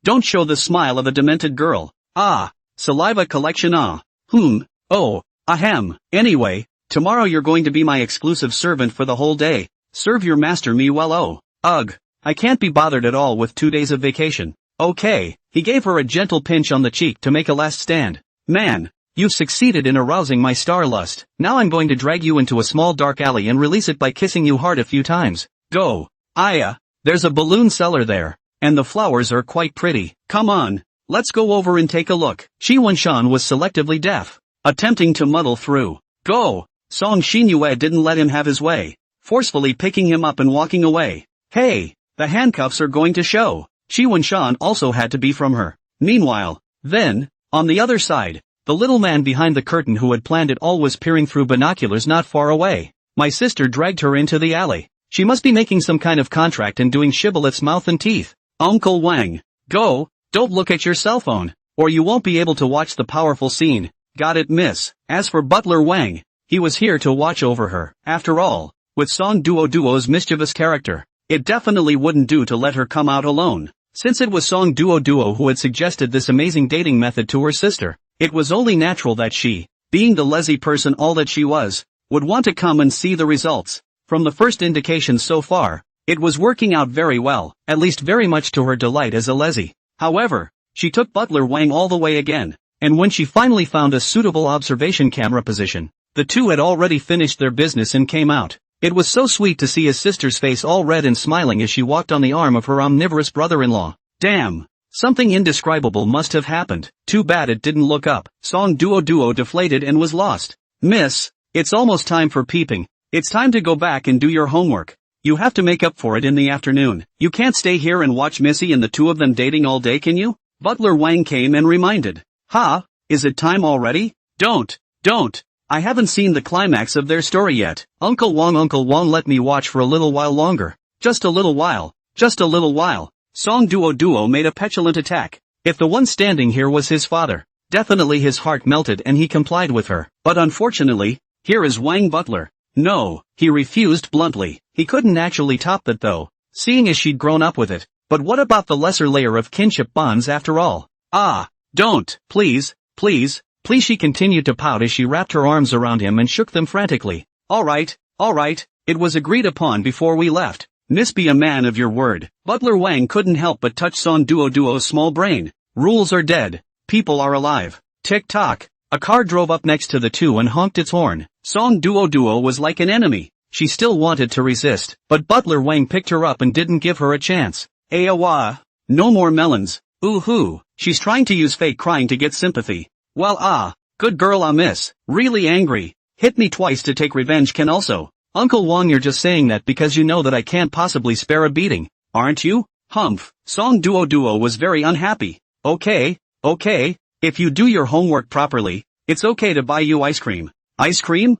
Don't show the smile of a demented girl. Ah. Saliva collection oh. Ahem. Anyway, tomorrow you're going to be my exclusive servant for the whole day. Serve your master me well ugh. I can't be bothered at all with 2 days of vacation. Okay. He gave her a gentle pinch on the cheek to make a last stand. Man. You've succeeded in arousing my star lust. Now I'm going to drag you into a small dark alley and release it by kissing you hard a few times. Go. Aya. There's a balloon cellar there. And the flowers are quite pretty. Come on. Let's go over and take a look. Shi Wanshan was selectively deaf, attempting to muddle through. Go. Song Xinyue didn't let him have his way, forcefully picking him up and walking away. Hey, the handcuffs are going to show. Shi Wanshan also had to be from her. Meanwhile, then, on the other side, the little man behind the curtain who had planned it all was peering through binoculars not far away. My sister dragged her into the alley. She must be making some kind of contract and doing shibboleths mouth and teeth. Uncle Wang. Go. Don't look at your cell phone, or you won't be able to watch the powerful scene. Got it, miss? As for Butler Wang, he was here to watch over her. After all, with Song Duo's mischievous character, it definitely wouldn't do to let her come out alone. Since it was Song Duo who had suggested this amazing dating method to her sister, it was only natural that she, being the lazy person all that she was, would want to come and see the results. From the first indications so far, it was working out very well, at least very much to her delight as a lazy. However, she took Butler Wang all the way again, and when she finally found a suitable observation camera position, the two had already finished their business and came out. It was so sweet to see his sister's face all red and smiling as she walked on the arm of her omnivorous brother-in-law. Damn! Something indescribable must have happened. Too bad it didn't look up. Song Duo deflated and was lost. Miss, it's almost time for peeping. It's time to go back and do your homework. You have to make up for it in the afternoon. You can't stay here and watch Missy and the two of them dating all day, can you? Butler Wang came and reminded. Ha? Is it time already? Don't. I haven't seen the climax of their story yet. Uncle Wang, let me watch for a little while longer. Just a little while. Song Duo made a petulant attack. If the one standing here was his father, definitely his heart melted and he complied with her. But unfortunately, here is Wang Butler. No, he refused bluntly. He couldn't actually top that though, seeing as she'd grown up with it. But what about the lesser layer of kinship bonds after all? Ah, don't, please, she continued to pout as she wrapped her arms around him and shook them frantically. Alright, it was agreed upon before we left. Miss, be a man of your word. Butler Wang couldn't help but touch Song Duo's small brain. Rules are dead. People are alive. Tick-tock. A car drove up next to the two and honked its horn. Song Duo was like an enemy. She still wanted to resist, but Butler Wang picked her up and didn't give her a chance. Awa. No more melons. Ooh-hoo. She's trying to use fake crying to get sympathy. Well, good girl, miss. Really angry. Hit me twice to take revenge can also. Uncle Wang, you're just saying that because you know that I can't possibly spare a beating, aren't you? Humph. Song Duo was very unhappy. Okay. If you do your homework properly, it's okay to buy you ice cream. Ice cream?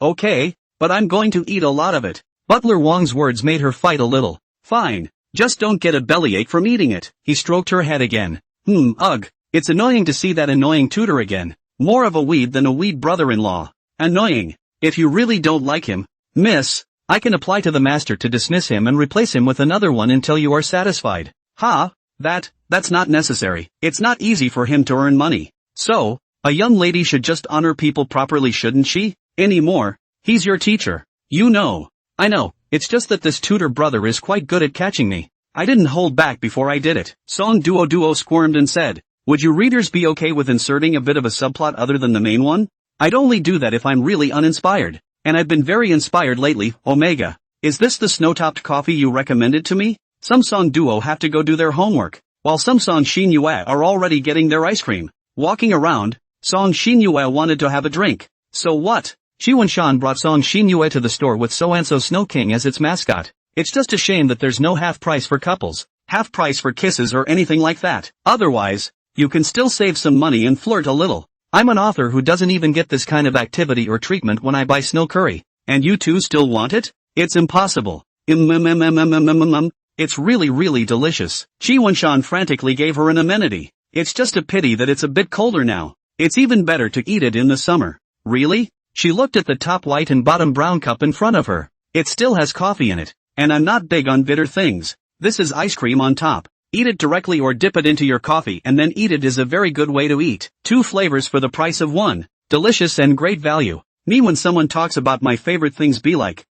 Okay, but I'm going to eat a lot of it. Butler Wang's words made her fight a little. Fine. Just don't get a bellyache from eating it. He stroked her head again. Ugh. It's annoying to see that annoying tutor again. More of a weed than a weed brother-in-law. Annoying. If you really don't like him, miss, I can apply to the master to dismiss him and replace him with another one until you are satisfied. Ha? That's not necessary. It's not easy for him to earn money. So, a young lady should just honor people properly, shouldn't she? Anymore. He's your teacher. You know. I know. It's just that this tutor brother is quite good at catching me. I didn't hold back before I did it. Song Duo squirmed and said, would you readers be okay with inserting a bit of a subplot other than the main one? I'd only do that if I'm really uninspired. And I've been very inspired lately. Omega. Is this the snow-topped coffee you recommended to me? Some Song Duo have to go do their homework, while some Song Xinyue are already getting their ice cream. Walking around, Song Xinyue wanted to have a drink. So what? Shi Wanshan brought Song Xinyue to the store with So-and-so Snow King as its mascot. It's just a shame that there's no half price for couples, half price for kisses or anything like that. Otherwise, you can still save some money and flirt a little. I'm an author who doesn't even get this kind of activity or treatment when I buy snow curry. And you two still want it? It's impossible. It's really delicious. Shi Wanshan frantically gave her an amenity. It's just a pity that it's a bit colder now. It's even better to eat it in the summer. Really? She looked at the top white and bottom brown cup in front of her. It still has coffee in it. And I'm not big on bitter things. This is ice cream on top. Eat it directly or dip it into your coffee and then eat it is a very good way to eat. 2 flavors for the price of 1. Delicious and great value. Me when someone talks about my favorite things be like,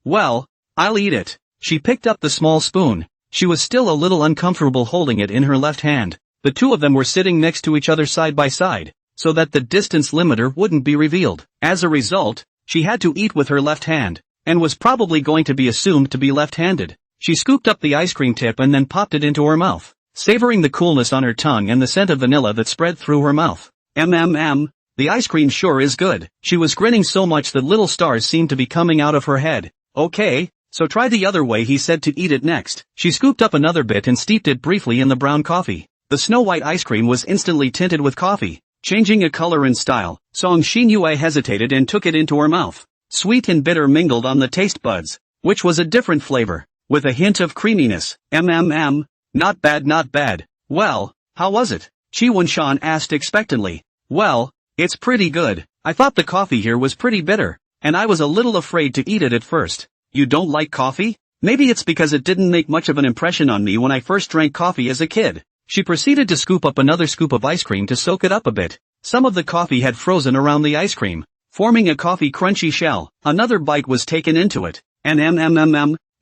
well, I'll eat it. She picked up the small spoon. She was still a little uncomfortable holding it in her left hand. The two of them were sitting next to each other side by side, so that the distance limiter wouldn't be revealed. As a result, she had to eat with her left hand, and was probably going to be assumed to be left-handed. She scooped up the ice cream tip and then popped it into her mouth, savoring the coolness on her tongue and the scent of vanilla that spread through her mouth. The ice cream sure is good. She was grinning so much that little stars seemed to be coming out of her head. Okay, so try the other way, he said to eat it next. She scooped up another bit and steeped it briefly in the brown coffee. The snow-white ice cream was instantly tinted with coffee, changing a color and style. Song Xinyue hesitated and took it into her mouth. Sweet and bitter mingled on the taste buds, which was a different flavor, with a hint of creaminess. Not bad, not bad. Well, how was it? Chi Wunshan asked expectantly. Well, it's pretty good. I thought the coffee here was pretty bitter, and I was a little afraid to eat it at first. You don't like coffee? Maybe it's because it didn't make much of an impression on me when I first drank coffee as a kid. She proceeded to scoop up another scoop of ice cream to soak it up a bit. Some of the coffee had frozen around the ice cream, forming a coffee crunchy shell. Another bite was taken into it, and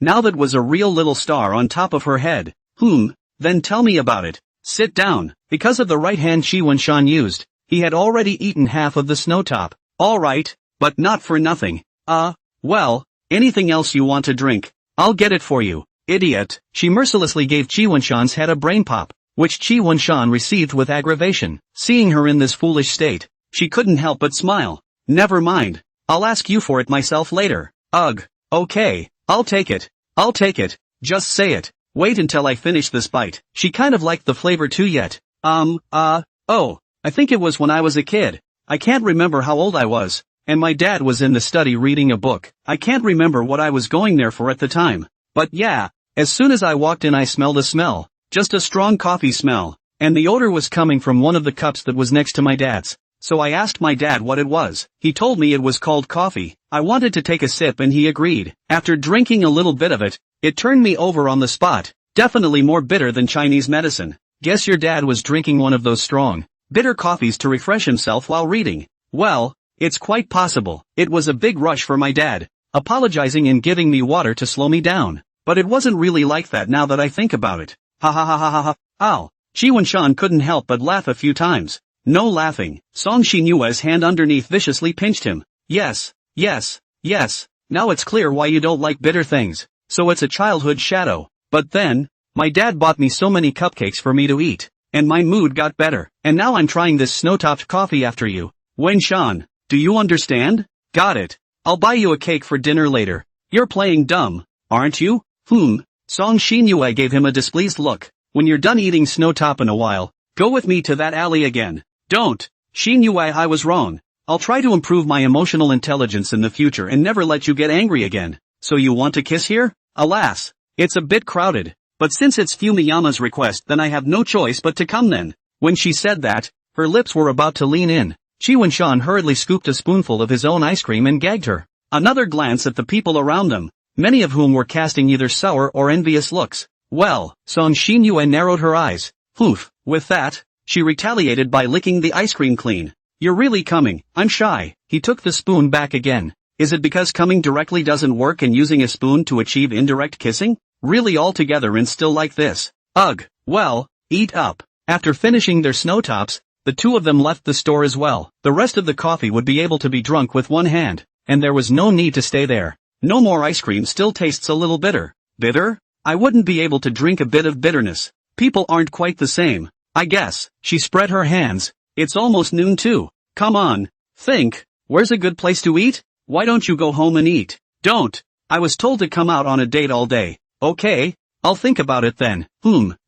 now that was a real little star on top of her head. Then tell me about it. Sit down. Because of the right hand Chi Wunshan used, he had already eaten half of the snow top. Alright, but not for nothing. Well, anything else you want to drink? I'll get it for you, idiot. She mercilessly gave Chi Wunshan's head a brain pop, which Chi Wunshan received with aggravation. Seeing her in this foolish state, she couldn't help but smile. Never mind. I'll ask you for it myself later. Ugh. Okay, I'll take it. Just say it. Wait until I finish this bite. She kind of liked the flavor too yet. I think it was when I was a kid. I can't remember how old I was, and my dad was in the study reading a book. I can't remember what I was going there for at the time. But yeah, as soon as I walked in I smelled a smell. Just a strong coffee smell, and the odor was coming from one of the cups that was next to my dad's. So I asked my dad what it was. He told me it was called coffee. I wanted to take a sip and he agreed. After drinking a little bit of it, it turned me over on the spot. Definitely more bitter than Chinese medicine. Guess your dad was drinking one of those strong, bitter coffees to refresh himself while reading. Well, it's quite possible. It was a big rush for my dad, apologizing and giving me water to slow me down. But it wasn't really like that now that I think about it. Ha ha ha ha ha ha. Ow. Chi Wunshan couldn't help but laugh a few times. No laughing. Song Xinyue's hand underneath viciously pinched him. Yes. Now it's clear why you don't like bitter things. So it's a childhood shadow. But then, my dad bought me so many cupcakes for me to eat, and my mood got better. And now I'm trying this snow-topped coffee after you. Wunshan, do you understand? Got it. I'll buy you a cake for dinner later. You're playing dumb, aren't you? Song Xinyue gave him a displeased look. When you're done eating snow top in a while, go with me to that alley again. Don't. Xinyue, I was wrong. I'll try to improve my emotional intelligence in the future and never let you get angry again. So you want to kiss here? Alas, it's a bit crowded. But since it's Fumiyama's request then I have no choice but to come then. When she said that, her lips were about to lean in. Chi Wunshan hurriedly scooped a spoonful of his own ice cream and gagged her. Another glance at the people around them, many of whom were casting either sour or envious looks. Well, Song Xinyue narrowed her eyes. With that, she retaliated by licking the ice cream clean. You're really coming. I'm shy. He took the spoon back again. Is it because coming directly doesn't work and using a spoon to achieve indirect kissing? Really all together and still like this? Ugh. Well, eat up. After finishing their snow tops, the two of them left the store as well. The rest of the coffee would be able to be drunk with one hand, and there was no need to stay there. No more ice cream still tastes a little bitter. Bitter? I wouldn't be able to drink a bit of bitterness. People aren't quite the same, I guess. She spread her hands. It's almost noon too. Come on. Think. Where's a good place to eat? Why don't you go home and eat? Don't. I was told to come out on a date all day. Okay. I'll think about it then.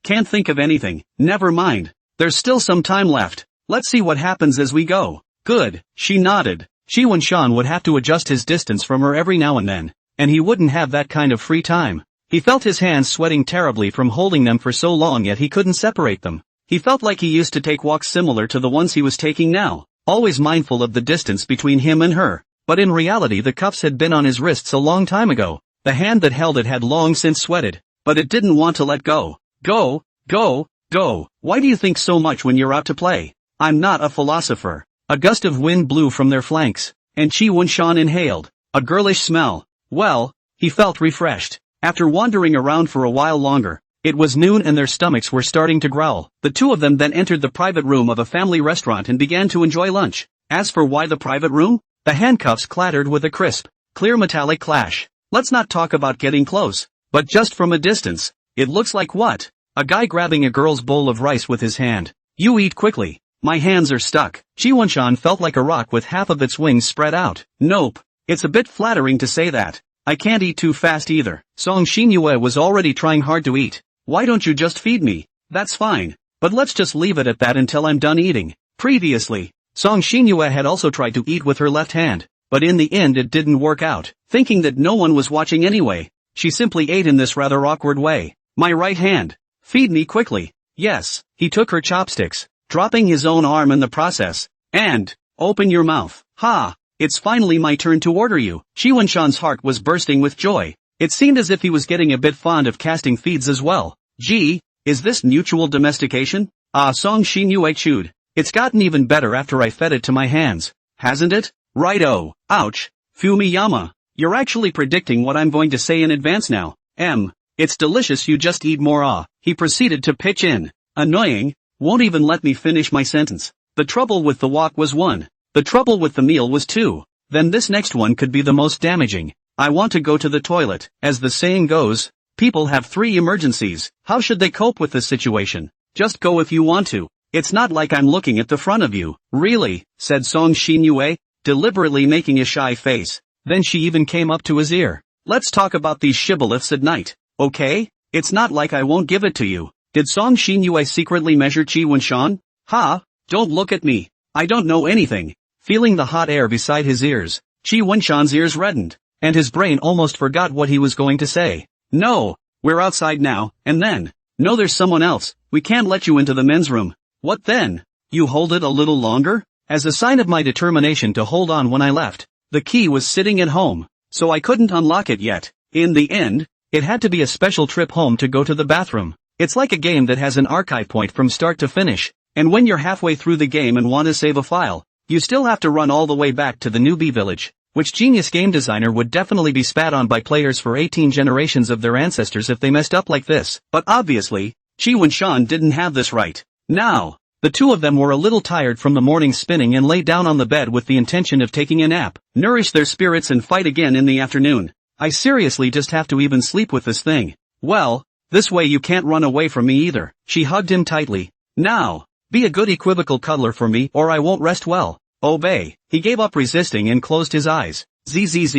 Can't think of anything. Never mind. There's still some time left. Let's see what happens as we go. Good. She nodded. Chi Wunshan would have to adjust his distance from her every now and then, and he wouldn't have that kind of free time. He felt his hands sweating terribly from holding them for so long yet he couldn't separate them. He felt like he used to take walks similar to the ones he was taking now, always mindful of the distance between him and her. But in reality the cuffs had been on his wrists a long time ago. The hand that held it had long since sweated, but it didn't want to let go. Go, Go, go, why do you think so much when you're out to play? I'm not a philosopher. A gust of wind blew from their flanks, and Chi Wunshan inhaled a girlish smell. Well, he felt refreshed. After wandering around for a while longer, it was noon and their stomachs were starting to growl. The two of them then entered the private room of a family restaurant and began to enjoy lunch. As for why the private room, the handcuffs clattered with a crisp, clear metallic clash. Let's not talk about getting close, but just from a distance, it looks like what? A guy grabbing a girl's bowl of rice with his hand. You eat quickly. My hands are stuck. Chi Wunshan felt like a rock with half of its wings spread out. Nope. It's a bit flattering to say that. I can't eat too fast either. Song Xinyue was already trying hard to eat. Why don't you just feed me? That's fine. But let's just leave it at that until I'm done eating. Previously, Song Xinyue had also tried to eat with her left hand, but in the end it didn't work out. Thinking that no one was watching anyway, she simply ate in this rather awkward way. My right hand. Feed me quickly. Yes, he took her chopsticks, dropping his own arm in the process. And, open your mouth. Ha! It's finally my turn to order you. Chi Wunshan's heart was bursting with joy. It seemed as if he was getting a bit fond of casting feeds as well. Gee, is this mutual domestication? Song Xinyue chewed. It's gotten even better after I fed it to my hands. Hasn't it? Righto. Ouch. Fumiyama. You're actually predicting what I'm going to say in advance now. It's delicious, you just eat more. He proceeded to pitch in. Annoying. Won't even let me finish my sentence. The trouble with the walk was 1. The trouble with the meal was 2. Then this next one could be the most damaging. I want to go to the toilet. As the saying goes, people have 3 emergencies. How should they cope with this situation? Just go if you want to. It's not like I'm looking at the front of you. Really, said Song Xinyue, deliberately making a shy face. Then she even came up to his ear. Let's talk about these shibboleths at night, okay? It's not like I won't give it to you. Did Song Xinyue secretly measure Chi Wunshan? Ha! Don't look at me. I don't know anything. Feeling the hot air beside his ears, Chi Wunshan's ears reddened, and his brain almost forgot what he was going to say. No, we're outside now, and then. No, there's someone else. We can't let you into the men's room. What then? You hold it a little longer? As a sign of my determination to hold on when I left, the key was sitting at home, so I couldn't unlock it yet. In the end, it had to be a special trip home to go to the bathroom. It's like a game that has an archive point from start to finish, and when you're halfway through the game and want to save a file, you still have to run all the way back to the newbie village, which genius game designer would definitely be spat on by players for 18 generations of their ancestors if they messed up like this. But obviously, Chi Wunshan didn't have this right. Now, the two of them were a little tired from the morning spinning and lay down on the bed with the intention of taking a nap, nourish their spirits and fight again in the afternoon. I seriously just have to even sleep with this thing. Well, this way you can't run away from me either. She hugged him tightly. Now, be a good equivocal cuddler for me or I won't rest well. Obey. He gave up resisting and closed his eyes. Zzz.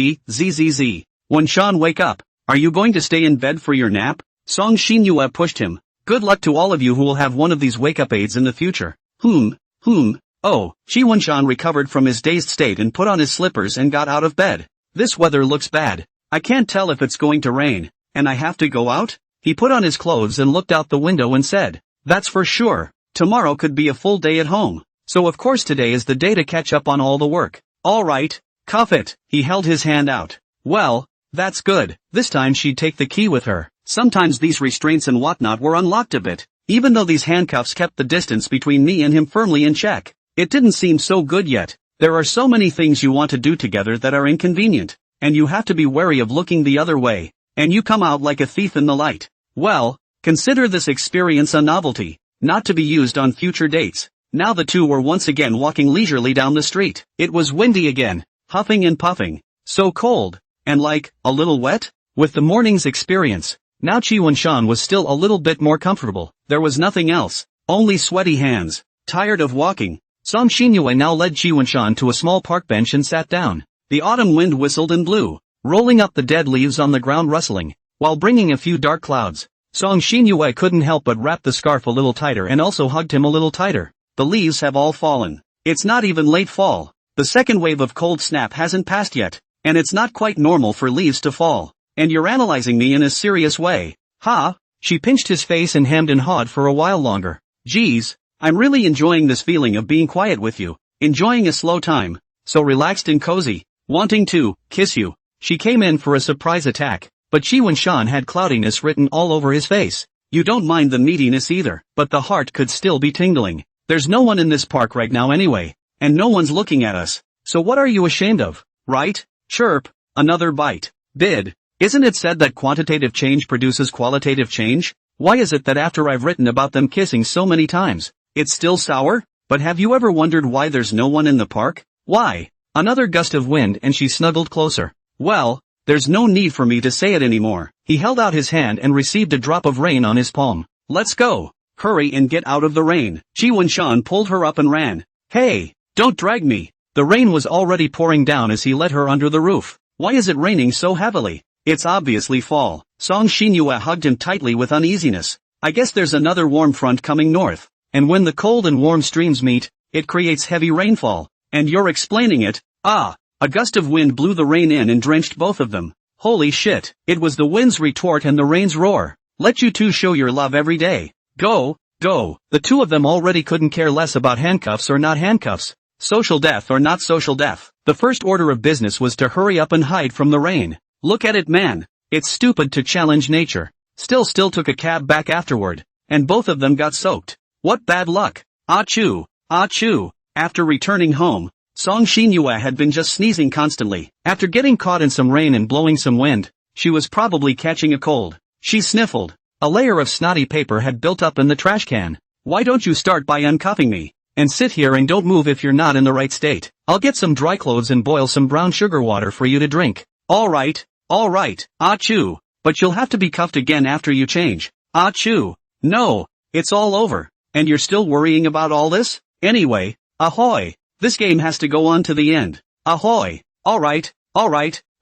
Wunshan, wake up. Are you going to stay in bed for your nap? Song Xinyue pushed him. Good luck to all of you who will have one of these wake-up aids in the future. Oh, Chi Wunshan recovered from his dazed state and put on his slippers and got out of bed. This weather looks bad. I can't tell if it's going to rain, and I have to go out? He put on his clothes and looked out the window and said, that's for sure. Tomorrow could be a full day at home. So of course today is the day to catch up on all the work. Alright, cuff it. He held his hand out. Well, that's good. This time she'd take the key with her. Sometimes these restraints and whatnot were unlocked a bit. Even though these handcuffs kept the distance between me and him firmly in check, it didn't seem so good yet. There are so many things you want to do together that are inconvenient, and you have to be wary of looking the other way, and you come out like a thief in the light. Well, consider this experience a novelty, not to be used on future dates. Now the two were once again walking leisurely down the street. It was windy again, huffing and puffing, so cold, and like, a little wet? With the morning's experience, now Chi Wunshan was still a little bit more comfortable. There was nothing else, only sweaty hands. Tired of walking, Song Xinyue now led Chi Wunshan to a small park bench and sat down. The autumn wind whistled and blew, rolling up the dead leaves on the ground rustling, while bringing a few dark clouds. Song Xinyue couldn't help but wrap the scarf a little tighter and also hugged him a little tighter. The leaves have all fallen. It's not even late fall. The second wave of cold snap hasn't passed yet, and it's not quite normal for leaves to fall. And you're analyzing me in a serious way. Ha! She pinched his face and hemmed and hawed for a while longer. Geez, I'm really enjoying this feeling of being quiet with you, enjoying a slow time, so relaxed and cozy, wanting to kiss you. She came in for a surprise attack, but Chi Wunshan had cloudiness written all over his face. You don't mind the meatiness either, but the heart could still be tingling. There's no one in this park right now anyway, and no one's looking at us. So what are you ashamed of, right? Chirp, another bite. Bid. Isn't it said that quantitative change produces qualitative change? Why is it that after I've written about them kissing so many times, it's still sour? But have you ever wondered why there's no one in the park? Why? Another gust of wind and she snuggled closer. Well, there's no need for me to say it anymore. He held out his hand and received a drop of rain on his palm. Let's go. Hurry and get out of the rain. Chi Wen-shan pulled her up and ran. Hey, don't drag me. The rain was already pouring down as he led her under the roof. Why is it raining so heavily? It's obviously fall. Song Xinyue hugged him tightly with uneasiness. I guess there's another warm front coming north. And when the cold and warm streams meet, it creates heavy rainfall. And you're explaining it? Ah. A gust of wind blew the rain in and drenched both of them. Holy shit. It was the wind's retort and the rain's roar. Let you two show your love every day. Go, go. The two of them already couldn't care less about handcuffs or not handcuffs. Social death or not social death. The first order of business was to hurry up and hide from the rain. Look at it, man. It's stupid to challenge nature. Still took a cab back afterward. And both of them got soaked. What bad luck. Achoo, achoo. After returning home, Song Xinyue had been just sneezing constantly. After getting caught in some rain and blowing some wind, she was probably catching a cold. She sniffled. A layer of snotty paper had built up in the trash can. Why don't you start by uncuffing me? And sit here and don't move if you're not in the right state. I'll get some dry clothes and boil some brown sugar water for you to drink. Alright, achoo. But you'll have to be cuffed again after you change. Achoo. No, it's all over. And you're still worrying about all this? Anyway, ahoy. This game has to go on to the end. Ahoy. Alright.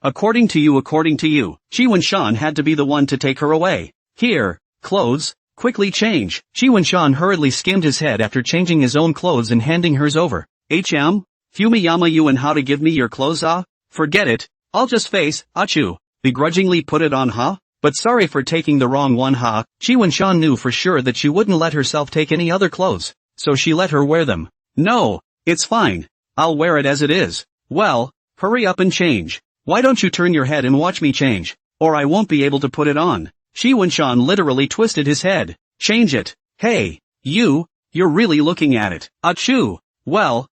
According to you. Chi Wen-shan had to be the one to take her away. Here, clothes, quickly change. Chi Wen-shan hurriedly skimmed his head after changing his own clothes and handing hers over. Fumiyama you and how to give me your clothes Forget it. I'll just face, achoo. Begrudgingly put it on But sorry for taking the wrong one Chi Wen-shan knew for sure that she wouldn't let herself take any other clothes, so she let her wear them. No, it's fine. I'll wear it as it is. Well, hurry up and change. Why don't you turn your head and watch me change? Or I won't be able to put it on. Chi Wen-shan literally twisted his head. Change it. Hey, you're really looking at it. Achoo. Well,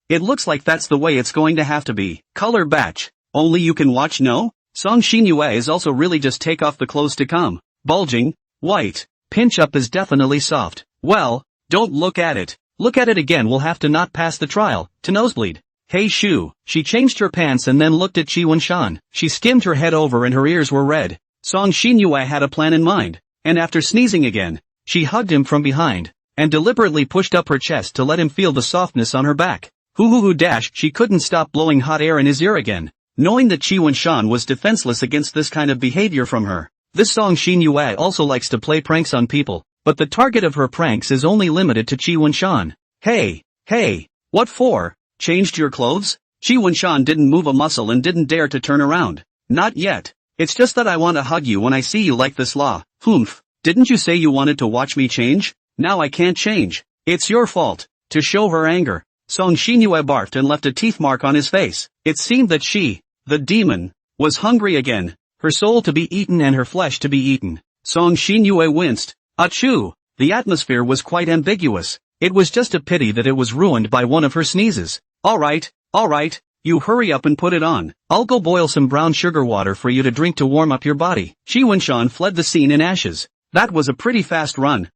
it looks like that's the way it's going to have to be. Color batch. Only you can watch no? Song Xinyue is also really just take off the clothes to come. Bulging, white, pinch up is definitely soft. Well, don't look at it. Look at it again, we'll have to not pass the trial, to nosebleed. Hey shoo. She changed her pants and then looked at Chi Wen-shan. She skimmed her head over and her ears were red. Song Xinyue had a plan in mind, and after sneezing again, she hugged him from behind, and deliberately pushed up her chest to let him feel the softness on her back. Hoo dash, she couldn't stop blowing hot air in his ear again. Knowing that Chi Wen-shan was defenseless against this kind of behavior from her. This Song Xinyue also likes to play pranks on people, but the target of her pranks is only limited to Chi Wen-shan. Hey, what for? Changed your clothes? Chi Wen-shan didn't move a muscle and didn't dare to turn around. Not yet. It's just that I want to hug you when I see you like this Humph. Didn't you say you wanted to watch me change? Now I can't change. It's your fault. To show her anger, Song Xinyue barfed and left a teeth mark on his face. It seemed that she, the demon, was hungry again. Her soul to be eaten and her flesh to be eaten. Song Xinyue winced. Achoo! The atmosphere was quite ambiguous. It was just a pity that it was ruined by one of her sneezes. Alright, you hurry up and put it on. I'll go boil some brown sugar water for you to drink to warm up your body. Chi Wen-shan fled the scene in ashes. That was a pretty fast run.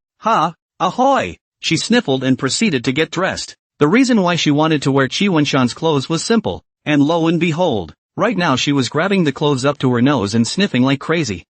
Ahoy! She sniffled and proceeded to get dressed. The reason why she wanted to wear Chi Wen-shan's clothes was simple, and lo and behold, right now she was grabbing the clothes up to her nose and sniffing like crazy.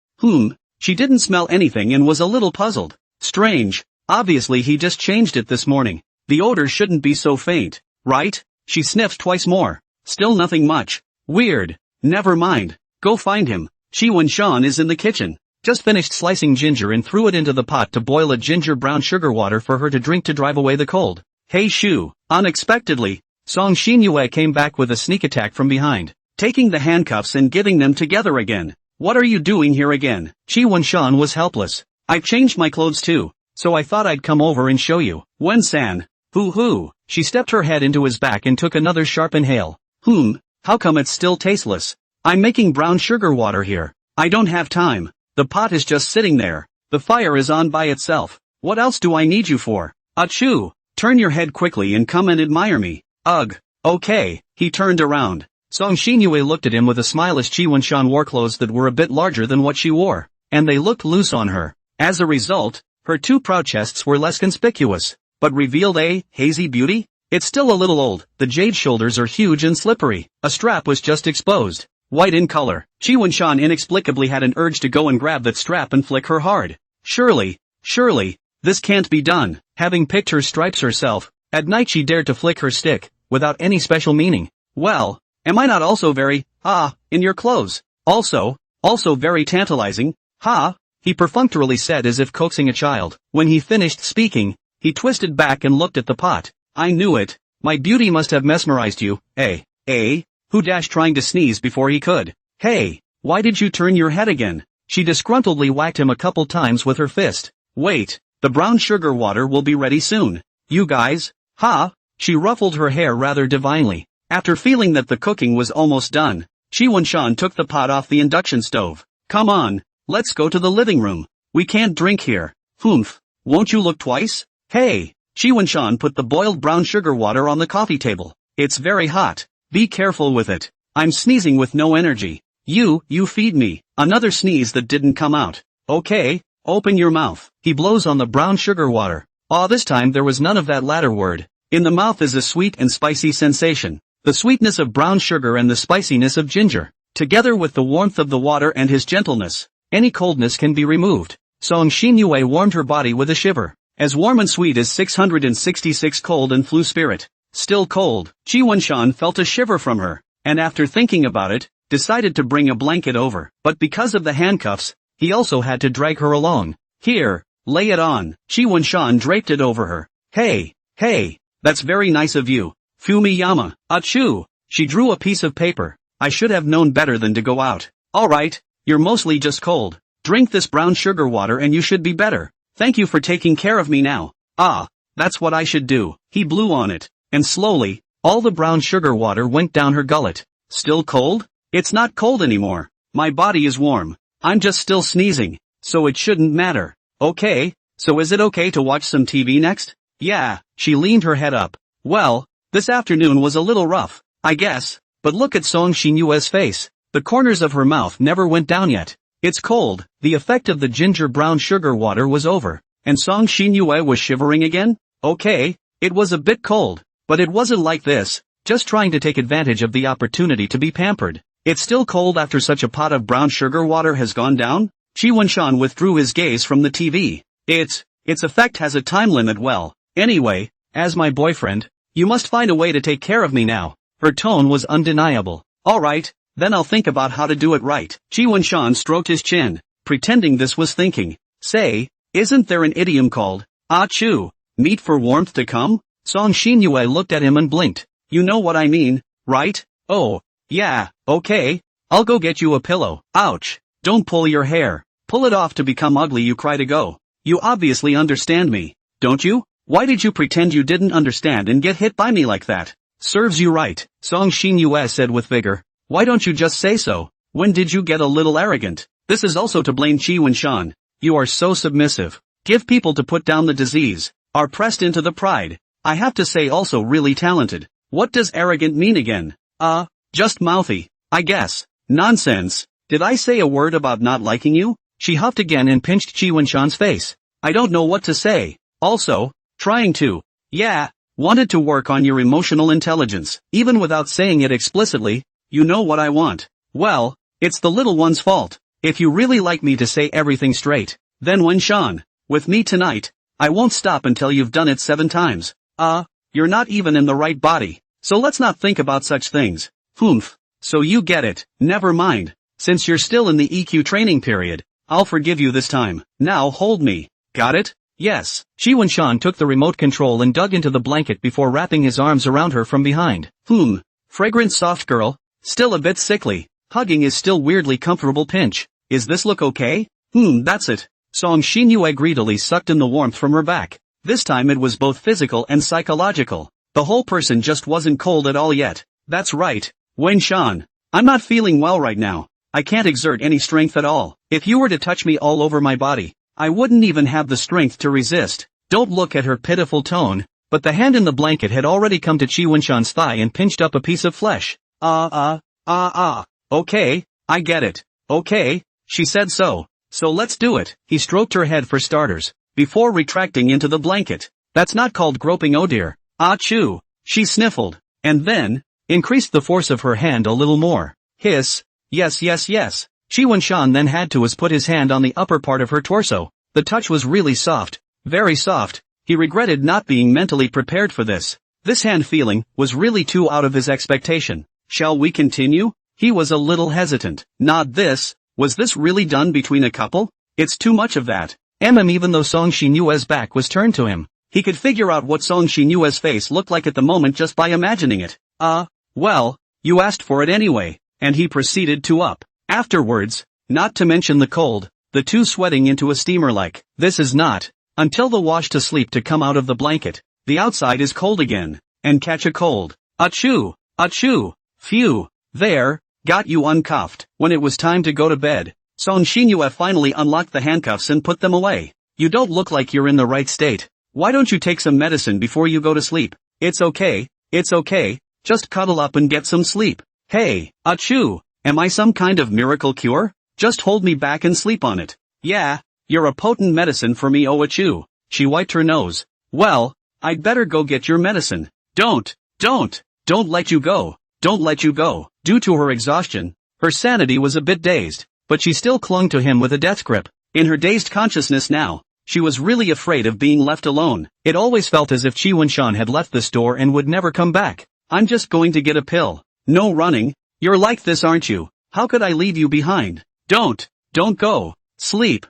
She didn't smell anything and was a little puzzled. Strange. Obviously he just changed it this morning. The odor shouldn't be so faint, right? She sniffed twice more. Still nothing much. Weird. Never mind. Go find him. Chi Wen-shan is in the kitchen. Just finished slicing ginger and threw it into the pot to boil a ginger brown sugar water for her to drink to drive away the cold. Hey shoo. Unexpectedly, Song Xinyue came back with a sneak attack from behind, taking the handcuffs and giving them together again. What are you doing here again? Chi Wen-shan was helpless. I've changed my clothes too, so I thought I'd come over and show you. Wen-san. Hoo. She stepped her head into his back and took another sharp inhale. How come it's still tasteless? I'm making brown sugar water here. I don't have time. The pot is just sitting there. The fire is on by itself. What else do I need you for? Achoo! Turn your head quickly and come and admire me. Ugh. Okay. He turned around. Song Xinyue looked at him with a smile as Chi Wunshan wore clothes that were a bit larger than what she wore, and they looked loose on her. As a result, her two proud chests were less conspicuous, but revealed a hazy beauty. It's still a little old, the jade shoulders are huge and slippery, a strap was just exposed, white in color. Chi Wunshan inexplicably had an urge to go and grab that strap and flick her hard. Surely, this can't be done. Having picked her stripes herself, at night she dared to flick her stick, without any special meaning. Well, am I not also very, in your clothes? Also very tantalizing, he perfunctorily said as if coaxing a child. When he finished speaking, he twisted back and looked at the pot. I knew it. My beauty must have mesmerized you, Who dashed trying to sneeze before he could. Hey, why did you turn your head again? She disgruntledly whacked him a couple times with her fist. Wait, the brown sugar water will be ready soon. You guys? She ruffled her hair rather divinely. After feeling that the cooking was almost done, Chi Wunshan took the pot off the induction stove. Come on, let's go to the living room. We can't drink here. Won't you look twice? Hey, Chi Wunshan put the boiled brown sugar water on the coffee table. It's very hot. Be careful with it. I'm sneezing with no energy. You feed me. Another sneeze that didn't come out. Okay, open your mouth. He blows on the brown sugar water. This time there was none of that latter word. In the mouth is a sweet and spicy sensation. The sweetness of brown sugar and the spiciness of ginger. Together with the warmth of the water and his gentleness, any coldness can be removed. Song Xinyue warmed her body with a shiver. As warm and sweet as 666 cold and flu spirit. Still cold. Chi Wunshan felt a shiver from her, and after thinking about it, decided to bring a blanket over. But because of the handcuffs, he also had to drag her along. Here, lay it on. Chi Wunshan draped it over her. Hey, that's very nice of you. Fumiyama. Achoo. She drew a piece of paper. I should have known better than to go out. Alright, you're mostly just cold. Drink this brown sugar water and you should be better. Thank you for taking care of me now. That's what I should do. He blew on it, and slowly, all the brown sugar water went down her gullet. Still cold? It's not cold anymore. My body is warm. I'm just still sneezing, so it shouldn't matter. Okay, so is it okay to watch some TV next? Yeah, she leaned her head up. Well, this afternoon was a little rough, I guess, but look at Song Xinyue's face. The corners of her mouth never went down yet. It's cold. The effect of the ginger brown sugar water was over, and Song Xinyue was shivering again? Okay, it was a bit cold, but it wasn't like this, just trying to take advantage of the opportunity to be pampered. It's still cold after such a pot of brown sugar water has gone down? Chi Wunshan withdrew his gaze from the TV. Its effect has a time limit. Well, anyway, as my boyfriend, you must find a way to take care of me now. Her tone was undeniable. Alright, then I'll think about how to do it right. Chi Wunshan stroked his chin, pretending this was thinking. Say, isn't there an idiom called, achoo, meet for warmth to come? Song Xinyue looked at him and blinked. You know what I mean, right? Oh, yeah, okay. I'll go get you a pillow. Ouch. Don't pull your hair. Pull it off to become ugly, you cry to go. You obviously understand me, don't you? Why did you pretend you didn't understand and get hit by me like that? Serves you right, Song Xinyue said with vigor. Why don't you just say so? When did you get a little arrogant? This is also to blame Chi Wunshan. You are so submissive. Give people to put down the disease. Are pressed into the pride. I have to say also really talented. What does arrogant mean again? Just mouthy, I guess. Nonsense. Did I say a word about not liking you? She huffed again and pinched Chi Wunshan's face. I don't know what to say. Also, trying to. Yeah, wanted to work on your emotional intelligence. Even without saying it explicitly, you know what I want. Well, it's the little one's fault. If you really like me to say everything straight, then Wunshan, with me tonight, I won't stop until you've done it 7 times. You're not even in the right body, so let's not think about such things. So you get it. Never mind. Since you're still in the EQ training period, I'll forgive you this time. Now hold me. Got it? Yes. Chi Wunshan took the remote control and dug into the blanket before wrapping his arms around her from behind. Fragrant soft girl. Still a bit sickly. Hugging is still weirdly comfortable pinch. Is this look okay? That's it. Song Xinyue greedily sucked in the warmth from her back. This time it was both physical and psychological. The whole person just wasn't cold at all yet. That's right. Wunshan. I'm not feeling well right now. I can't exert any strength at all. If you were to touch me all over my body, I wouldn't even have the strength to resist. Don't look at her pitiful tone, but the hand in the blanket had already come to Chi Wunshan's thigh and pinched up a piece of flesh. Okay, I get it. Okay, she said so. So let's do it. He stroked her head for starters, before retracting into the blanket. That's not called groping, oh dear. Achoo. She sniffled, and then, increased the force of her hand a little more. Hiss. Yes. Chi Wunshan then had to put his hand on the upper part of her torso. The touch was really soft. Very soft. He regretted not being mentally prepared for this. This hand feeling was really too out of his expectation. Shall we continue? He was a little hesitant. Not this. Was this really done between a couple? It's too much of that. Even though Song Xinyue's back was turned to him, he could figure out what Song Xinyue's face looked like at the moment just by imagining it. Well, you asked for it anyway. And he proceeded to up. Afterwards, not to mention the cold, the two sweating into a steamer like, this is not, until the wash to sleep to come out of the blanket. The outside is cold again, and catch a cold. Achoo, phew, there, got you uncuffed. When it was time to go to bed, Song Xinyue finally unlocked the handcuffs and put them away. You don't look like you're in the right state. Why don't you take some medicine before you go to sleep? It's okay, just cuddle up and get some sleep. Hey, achoo, am I some kind of miracle cure? Just hold me back and sleep on it. Yeah, you're a potent medicine for me, oh achoo. She wiped her nose. Well, I'd better go get your medicine. Don't let you go. Due to her exhaustion, her sanity was a bit dazed, but she still clung to him with a death grip. In her dazed consciousness now, she was really afraid of being left alone. It always felt as if Chi Wunshan had left this door and would never come back. I'm just going to get a pill. No running. You're like this, aren't you? How could I leave you behind? Don't go. Sleep.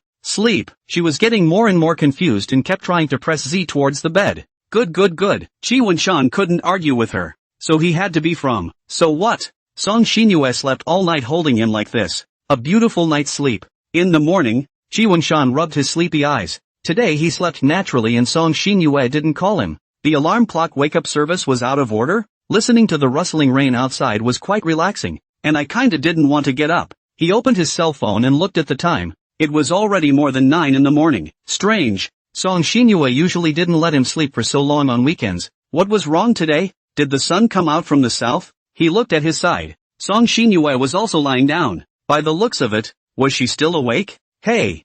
She was getting more and more confused and kept trying to press Z towards the bed. Good. Chi Wunshan couldn't argue with her, so he had to be from. So what? Song Xinyue slept all night holding him like this. A beautiful night's sleep. In the morning, Chi Wunshan rubbed his sleepy eyes. Today he slept naturally and Song Xinyue didn't call him. The alarm clock wake-up service was out of order? Listening to the rustling rain outside was quite relaxing, and I kinda didn't want to get up. He opened his cell phone and looked at the time. It was already more than 9 in the morning. Strange. Song Xinyue usually didn't let him sleep for so long on weekends. What was wrong today? Did the sun come out from the south? He looked at his side. Song Xinyue was also lying down. By the looks of it, was she still awake? Hey,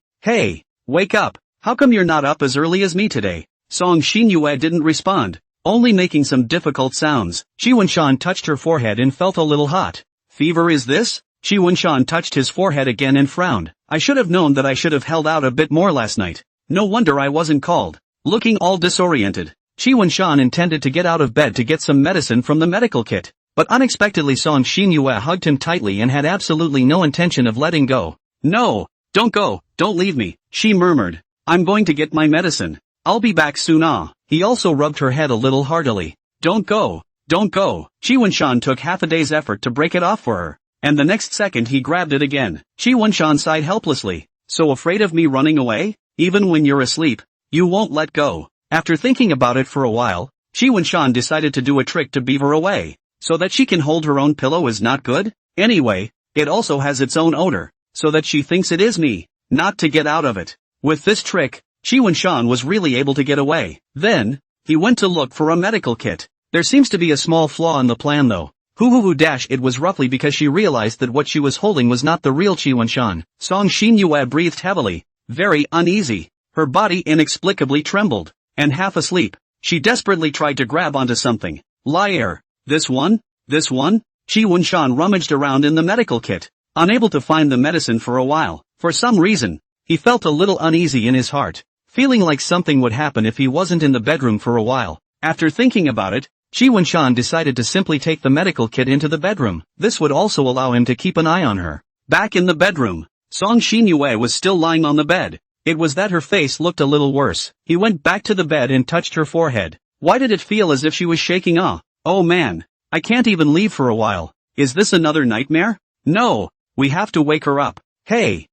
wake up. How come you're not up as early as me today? Song Xinyue didn't respond, only making some difficult sounds. Chi Wunshan touched her forehead and felt a little hot. Fever is this? Chi Wunshan touched his forehead again and frowned. I should have known that I should have held out a bit more last night. No wonder I wasn't called. Looking all disoriented, Chi Wunshan intended to get out of bed to get some medicine from the medical kit. But unexpectedly Song Xinyue hugged him tightly and had absolutely no intention of letting go. No, don't go, don't leave me, she murmured. I'm going to get my medicine. I'll be back soon. He also rubbed her head a little heartily. Don't go. Chi Wunshan took half a day's effort to break it off for her, and the next second he grabbed it again. Chi Wunshan sighed helplessly. So afraid of me running away? Even when you're asleep, you won't let go. After thinking about it for a while, Chi Wunshan decided to do a trick to beaver away. So that she can hold her own pillow is not good? Anyway, it also has its own odor, so that she thinks it is me, not to get out of it. With this trick, Chi Wunshan was really able to get away. Then, he went to look for a medical kit. There seems to be a small flaw in the plan though. It was roughly because she realized that what she was holding was not the real Chi Wunshan. Song Xinyue breathed heavily, very uneasy. Her body inexplicably trembled, and half asleep, she desperately tried to grab onto something. Liar. This one? Chi Wunshan rummaged around in the medical kit, unable to find the medicine for a while. For some reason, he felt a little uneasy in his heart, feeling like something would happen if he wasn't in the bedroom for a while. After thinking about it, Chi Wunshan decided to simply take the medical kit into the bedroom. This would also allow him to keep an eye on her. Back in the bedroom, Song Xinyue was still lying on the bed. It was that her face looked a little worse. He went back to the bed and touched her forehead. Why did it feel as if she was shaking? Oh man, I can't even leave for a while. Is this another nightmare? No, we have to wake her up. Hey,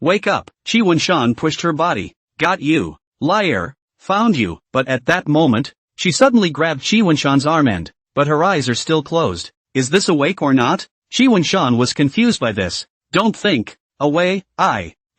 wake up. Chi Wunshan pushed her body. Got you. Liar. Found you. But at that moment, she suddenly grabbed Chi Wunshan's arm but her eyes are still closed. Is this awake or not? Chi Wunshan was confused by this. Don't think. Away,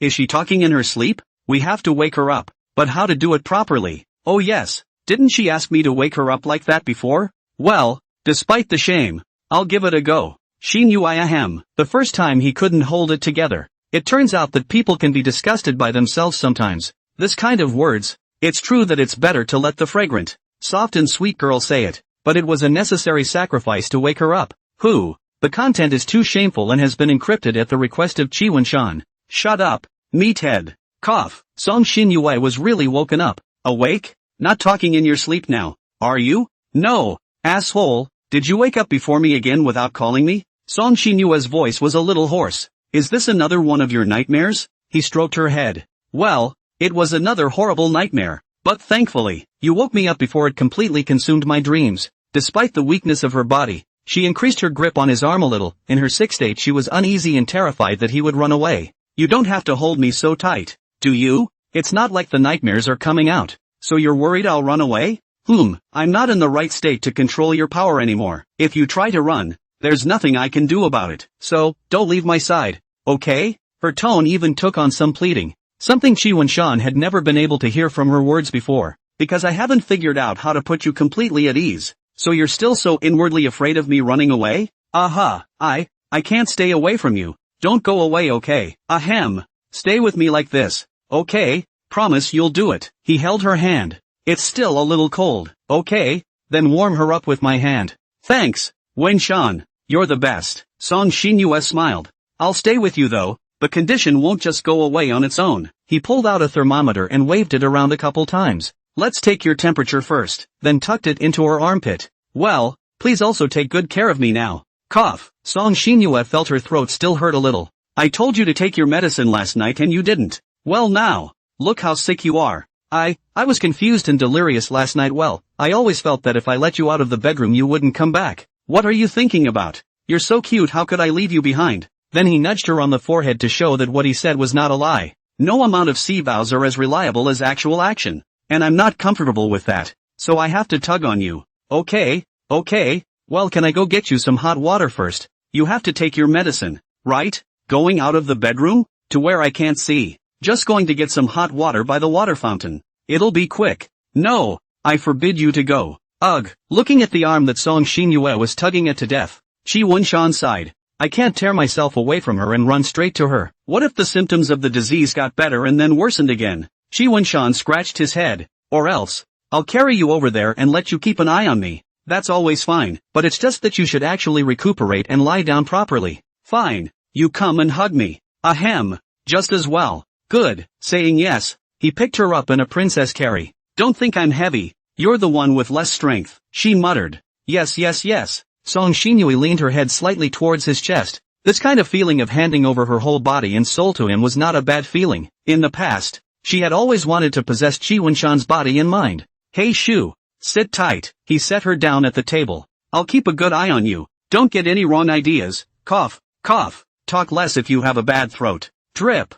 is she talking in her sleep? We have to wake her up. But how to do it properly? Oh yes, didn't she ask me to wake her up like that before? Well, despite the shame, I'll give it a go. She knew I ahem. The first time he couldn't hold it together. It turns out that people can be disgusted by themselves sometimes. This kind of words. It's true that it's better to let the fragrant, soft and sweet girl say it, but it was a necessary sacrifice to wake her up. Who? The content is too shameful and has been encrypted at the request of Chi Wen-shan. Shut up, meathead. Cough. Song Xinyue was really woken up. Awake? Not talking in your sleep now, are you? No, asshole. Did you wake up before me again without calling me? Song Xinyue's voice was a little hoarse. Is this another one of your nightmares? He stroked her head. Well, it was another horrible nightmare, but thankfully, you woke me up before it completely consumed my dreams. Despite the weakness of her body, she increased her grip on his arm a little. In her sick state she was uneasy and terrified that he would run away. You don't have to hold me so tight, do you? It's not like the nightmares are coming out. So you're worried I'll run away? I'm not in the right state to control your power anymore. If you try to run, there's nothing I can do about it. So, don't leave my side, okay? Her tone even took on some pleading. Something Chi Wen-shan had never been able to hear from her words before. Because I haven't figured out how to put you completely at ease. So you're still so inwardly afraid of me running away? Aha, I can't stay away from you. Don't go away, okay? Ahem. Stay with me like this, okay? Promise you'll do it. He held her hand. It's still a little cold, okay? Then warm her up with my hand. Thanks, Wen-shan. You're the best. Song Xinyue smiled. I'll stay with you though. The condition won't just go away on its own. He pulled out a thermometer and waved it around a couple times. Let's take your temperature first, then tucked it into her armpit. Well, please also take good care of me now. Cough. Song Xinyue felt her throat still hurt a little. I told you to take your medicine last night and you didn't. Well now, look how sick you are. I was confused and delirious last night. Well, I always felt that if I let you out of the bedroom you wouldn't come back. What are you thinking about? You're so cute, how could I leave you behind? Then he nudged her on the forehead to show that what he said was not a lie. No amount of sea vows are as reliable as actual action. And I'm not comfortable with that. So I have to tug on you. Okay. Well, can I go get you some hot water first? You have to take your medicine, right? Going out of the bedroom? To where I can't see. Just going to get some hot water by the water fountain. It'll be quick. No, I forbid you to go. Ugh. Looking at the arm that Song Xinyue was tugging at to death, Chi Wen-shan sighed. I can't tear myself away from her and run straight to her. What if the symptoms of the disease got better and then worsened again? Chi Wen-shan scratched his head. Or else, I'll carry you over there and let you keep an eye on me. That's always fine, but it's just that you should actually recuperate and lie down properly. Fine. You come and hug me. Ahem. Just as well. Good. Saying yes, he picked her up in a princess carry. Don't think I'm heavy. You're the one with less strength, she muttered. Yes. Song Xinyue leaned her head slightly towards his chest. This kind of feeling of handing over her whole body and soul to him was not a bad feeling. In the past, she had always wanted to possess Chi Wen-shan's body and mind. Hey Shu, sit tight. He set her down at the table. I'll keep a good eye on you. Don't get any wrong ideas. Cough. Talk less if you have a bad throat. Drip.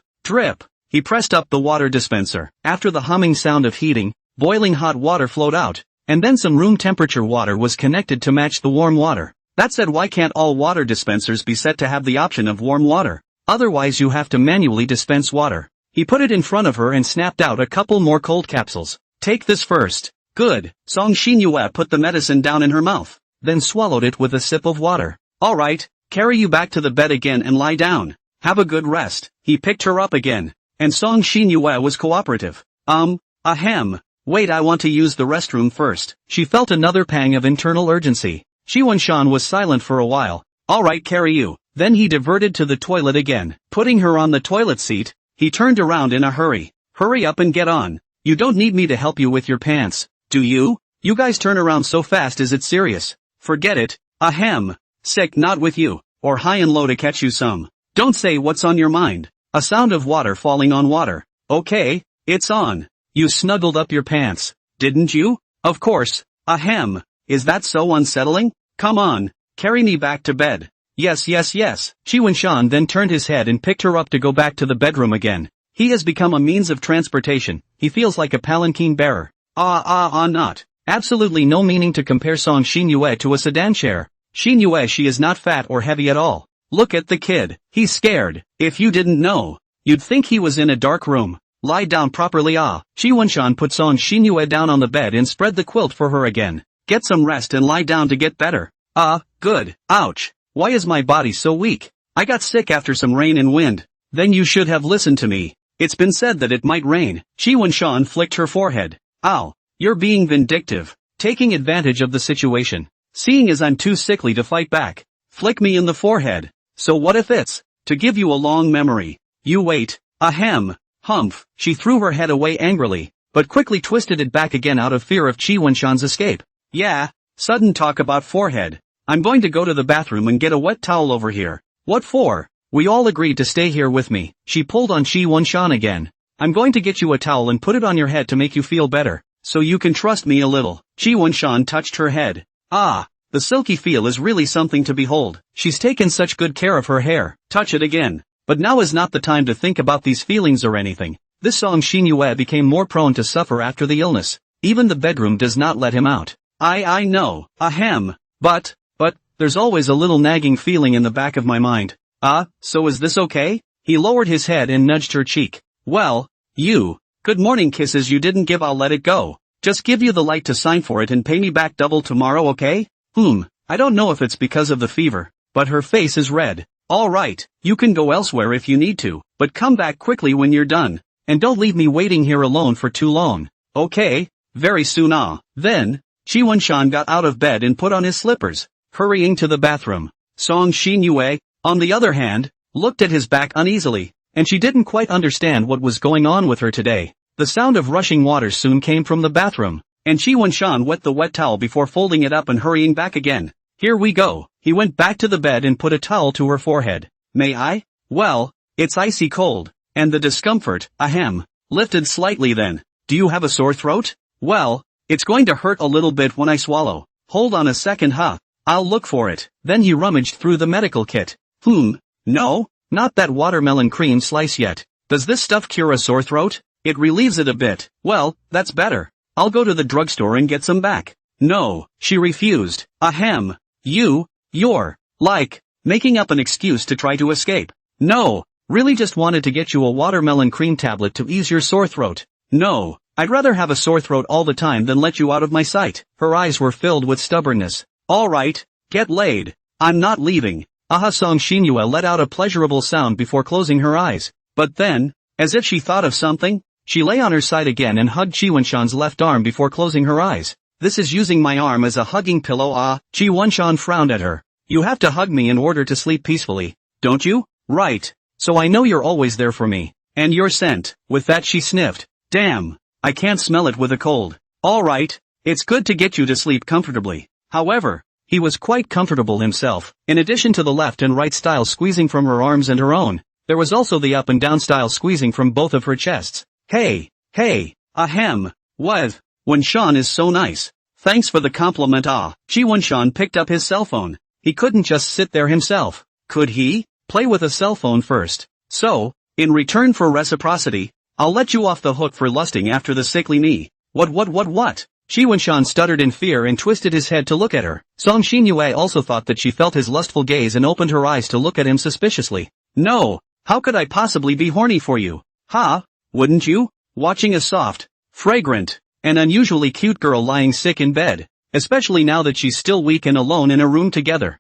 He pressed up the water dispenser. After the humming sound of heating, boiling hot water flowed out, and then some room temperature water was connected to match the warm water. That said, why can't all water dispensers be set to have the option of warm water? Otherwise you have to manually dispense water. He put it in front of her and snapped out a couple more cold capsules. Take this first. Good. Song Xinyue put the medicine down in her mouth, then swallowed it with a sip of water. Alright, carry you back to the bed again and lie down. Have a good rest. He picked her up again, and Song Xinyue was cooperative. Ahem. Wait, I want to use the restroom first. She felt another pang of internal urgency. Chi Wen-shan was silent for a while. Alright, carry you. Then he diverted to the toilet again. Putting her on the toilet seat, he turned around in a hurry. Hurry up and get on. You don't need me to help you with your pants, do you? You guys turn around so fast, is it serious? Forget it. Ahem. Sick, not with you. Or high and low to catch you some. Don't say what's on your mind. A sound of water falling on water. Okay, it's on. You snuggled up your pants, didn't you? Of course. Ahem. Is that so unsettling? Come on, carry me back to bed. Yes. Chi Wen-shan then turned his head and picked her up to go back to the bedroom again. He has become a means of transportation. He feels like a palanquin bearer. Not. Absolutely no meaning to compare Song Xinyue to a sedan chair. Xinyue, she is not fat or heavy at all. Look at the kid. He's scared. If you didn't know, you'd think he was in a dark room. lie down properly. Chi Wunshan put Song Xinyue down on the bed and spread the quilt for her again. Get some rest and lie down to get better. Good. Ouch. Why is my body so weak? I got sick after some rain and wind. Then you should have listened to me. It's been said that it might rain. Chi Wunshan flicked her forehead. Ow. You're being vindictive. Taking advantage of the situation. Seeing as I'm too sickly to fight back. Flick me in the forehead. So what if it's to give you a long memory? You wait. Ahem. Humph. She threw her head away angrily, but quickly twisted it back again out of fear of Chi Wunshan's escape. Yeah. Sudden talk about forehead. I'm going to go to the bathroom and get a wet towel over here. What for? We all agreed to stay here with me. She pulled on Chi Wunshan again. I'm going to get you a towel and put it on your head to make you feel better, so you can trust me a little. Chi Wunshan touched her head. The silky feel is really something to behold. She's taken such good care of her hair. Touch it again. But now is not the time to think about these feelings or anything. This Song Xinyue became more prone to suffer after the illness. Even the bedroom does not let him out. I know. Ahem. But, there's always a little nagging feeling in the back of my mind. So is this okay? He lowered his head and nudged her cheek. Well, good morning kisses you didn't give. I'll let it go. Just give you the light to sign for it and pay me back double tomorrow, okay? I don't know if it's because of the fever, but her face is red. Alright, you can go elsewhere if you need to, but come back quickly when you're done. And don't leave me waiting here alone for too long. Okay? Very soon. Then, Chi Wunshan got out of bed and put on his slippers, hurrying to the bathroom. Song Xinyue, on the other hand, looked at his back uneasily, and she didn't quite understand what was going on with her today. The sound of rushing water soon came from the bathroom, and Chi Wunshan wet the wet towel before folding it up and hurrying back again. Here we go. He went back to the bed and put a towel to her forehead. May I? Well, it's icy cold, and the discomfort, lifted slightly then. Do you have a sore throat? Well, it's going to hurt a little bit when I swallow. Hold on a second, I'll look for it. Then he rummaged through the medical kit. No, not that watermelon cream slice yet. Does this stuff cure a sore throat? It relieves it a bit. Well, that's better. I'll go to the drugstore and get some back. No, she refused. You're, like, making up an excuse to try to escape. No, really just wanted to get you a watermelon cream tablet to ease your sore throat. No, I'd rather have a sore throat all the time than let you out of my sight. Her eyes were filled with stubbornness. Alright, get laid. I'm not leaving. Song Xinyue let out a pleasurable sound before closing her eyes. But then, as if she thought of something, she lay on her side again and hugged Chi Wunshan's left arm before closing her eyes. This is using my arm as a hugging pillow. Chi Wunshan frowned at her. You have to hug me in order to sleep peacefully, don't you? Right. So I know you're always there for me. And your scent. With that she sniffed. Damn. I can't smell it with a cold. Alright. It's good to get you to sleep comfortably. However, he was quite comfortable himself. In addition to the left and right style squeezing from her arms and her own, there was also the up and down style squeezing from both of her chests. Hey. What? Wunshan is so nice. Thanks for the compliment. Chi Wunshan picked up his cell phone. He couldn't just sit there himself. Could he? Play with a cell phone first. So, in return for reciprocity, I'll let you off the hook for lusting after the sickly me. What? Chi Wunshan stuttered in fear and twisted his head to look at her. Song Xinyue also thought that she felt his lustful gaze and opened her eyes to look at him suspiciously. No, how could I possibly be horny for you? Wouldn't you? Watching a soft, fragrant, and unusually cute girl lying sick in bed, especially now that she's still weak and alone in a room together.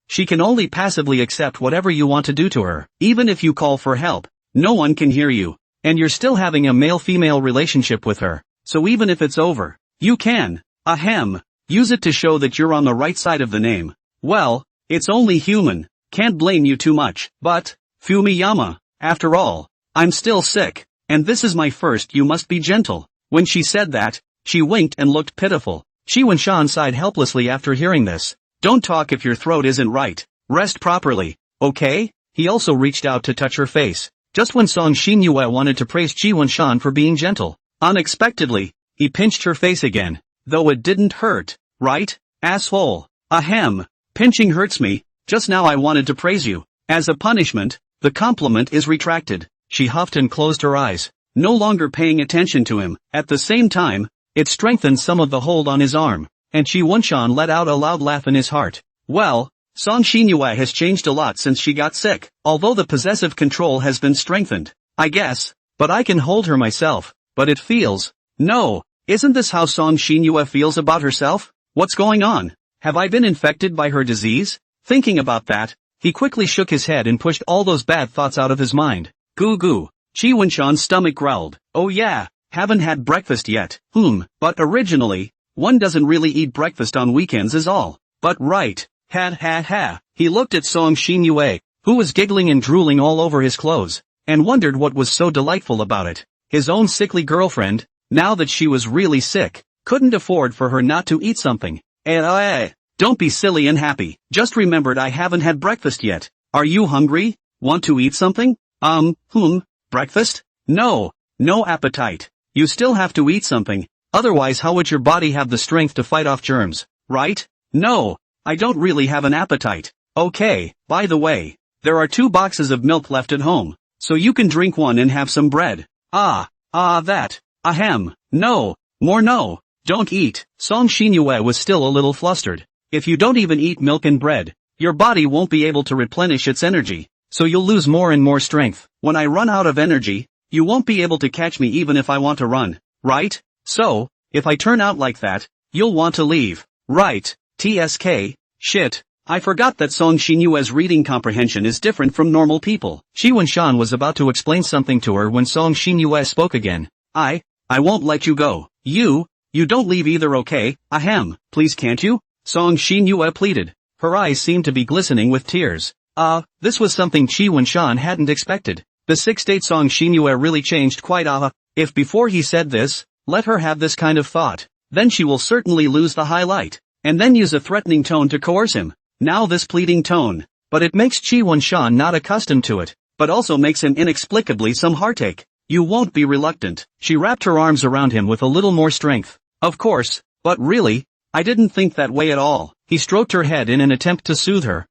She can only passively accept whatever you want to do to her. Even if you call for help, no one can hear you, and you're still having a male-female relationship with her. So even if it's over, you can, use it to show that you're on the right side of the name. Well, it's only human. Can't blame you too much. But, Fumiyama, after all, I'm still sick, and this is my first. You must be gentle. When she said that, she winked and looked pitiful. Chi Wunshan sighed helplessly after hearing this. Don't talk if your throat isn't right. Rest properly, okay? He also reached out to touch her face. Just when Song Xinyue wanted to praise Chi Wunshan for being gentle, unexpectedly, he pinched her face again. Though it didn't hurt, right? Asshole. Pinching hurts me. Just now I wanted to praise you. As a punishment, the compliment is retracted. She huffed and closed her eyes, no longer paying attention to him. At the same time, it strengthened some of the hold on his arm, and Chi Wunshan let out a loud laugh in his heart. Well, Song Xinyue has changed a lot since she got sick. Although the possessive control has been strengthened, I guess, but I can hold her myself, but it feels, no, isn't this how Song Xinyue feels about herself? What's going on? Have I been infected by her disease? Thinking about that, he quickly shook his head and pushed all those bad thoughts out of his mind. Goo goo. Qi Wenshan's stomach growled. Oh yeah, haven't had breakfast yet. But originally, one doesn't really eat breakfast on weekends is all. But right. Ha. He looked at Song Xinyue, who was giggling and drooling all over his clothes, and wondered what was so delightful about it. His own sickly girlfriend, now that she was really sick, couldn't afford for her not to eat something. Don't be silly and happy. Just remembered I haven't had breakfast yet. Are you hungry? Want to eat something? Breakfast? No appetite. You still have to eat something, otherwise how would your body have the strength to fight off germs, right? No, I don't really have an appetite. Okay, by the way, there are 2 boxes of milk left at home, so you can drink one and have some bread. That. Ahem. No, more no. Don't eat. Song Xinyue was still a little flustered. If you don't even eat milk and bread, your body won't be able to replenish its energy, so you'll lose more and more strength. When I run out of energy, you won't be able to catch me even if I want to run, right? So, if I turn out like that, you'll want to leave, right? TSK, shit, I forgot that Song Xinyue's reading comprehension is different from normal people. Qi Wenshan was about to explain something to her when Song Xinyue spoke again. I won't let you go. You don't leave either, okay? Ahem, please can't you? Song Xinyue pleaded. Her eyes seemed to be glistening with tears. This was something Qi Wenshan hadn't expected. The 6th Song Xinyue really changed quite if before he said this, let her have this kind of thought, then she will certainly lose the highlight, and then use a threatening tone to coerce him. Now this pleading tone, but it makes Qi Wenshan not accustomed to it, but also makes him inexplicably some heartache. You won't be reluctant. She wrapped her arms around him with a little more strength. Of course, but really, I didn't think that way at all. He stroked her head in an attempt to soothe her.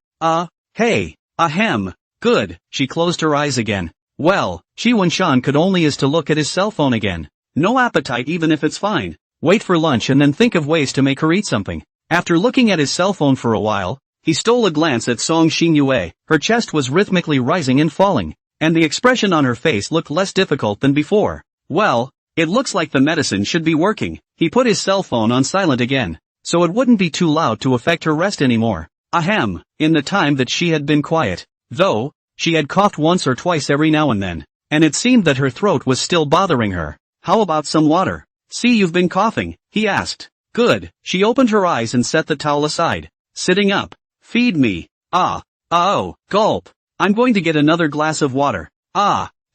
Hey, ahem, good. She closed her eyes again. Well, Qi Wenshan could only to look at his cell phone again. No appetite even if it's fine. Wait for lunch and then think of ways to make her eat something. After looking at his cell phone for a while, he stole a glance at Song Xinyue. Her chest was rhythmically rising and falling, and the expression on her face looked less difficult than before. Well, it looks like the medicine should be working. He put his cell phone on silent again, so it wouldn't be too loud to affect her rest anymore. Ahem, in the time that she had been quiet, though, she had coughed once or twice every now and then, and it seemed that her throat was still bothering her. How about some water? See, you've been coughing, he asked. Good. She opened her eyes and set the towel aside. Sitting up. Feed me. Gulp. I'm going to get another glass of water.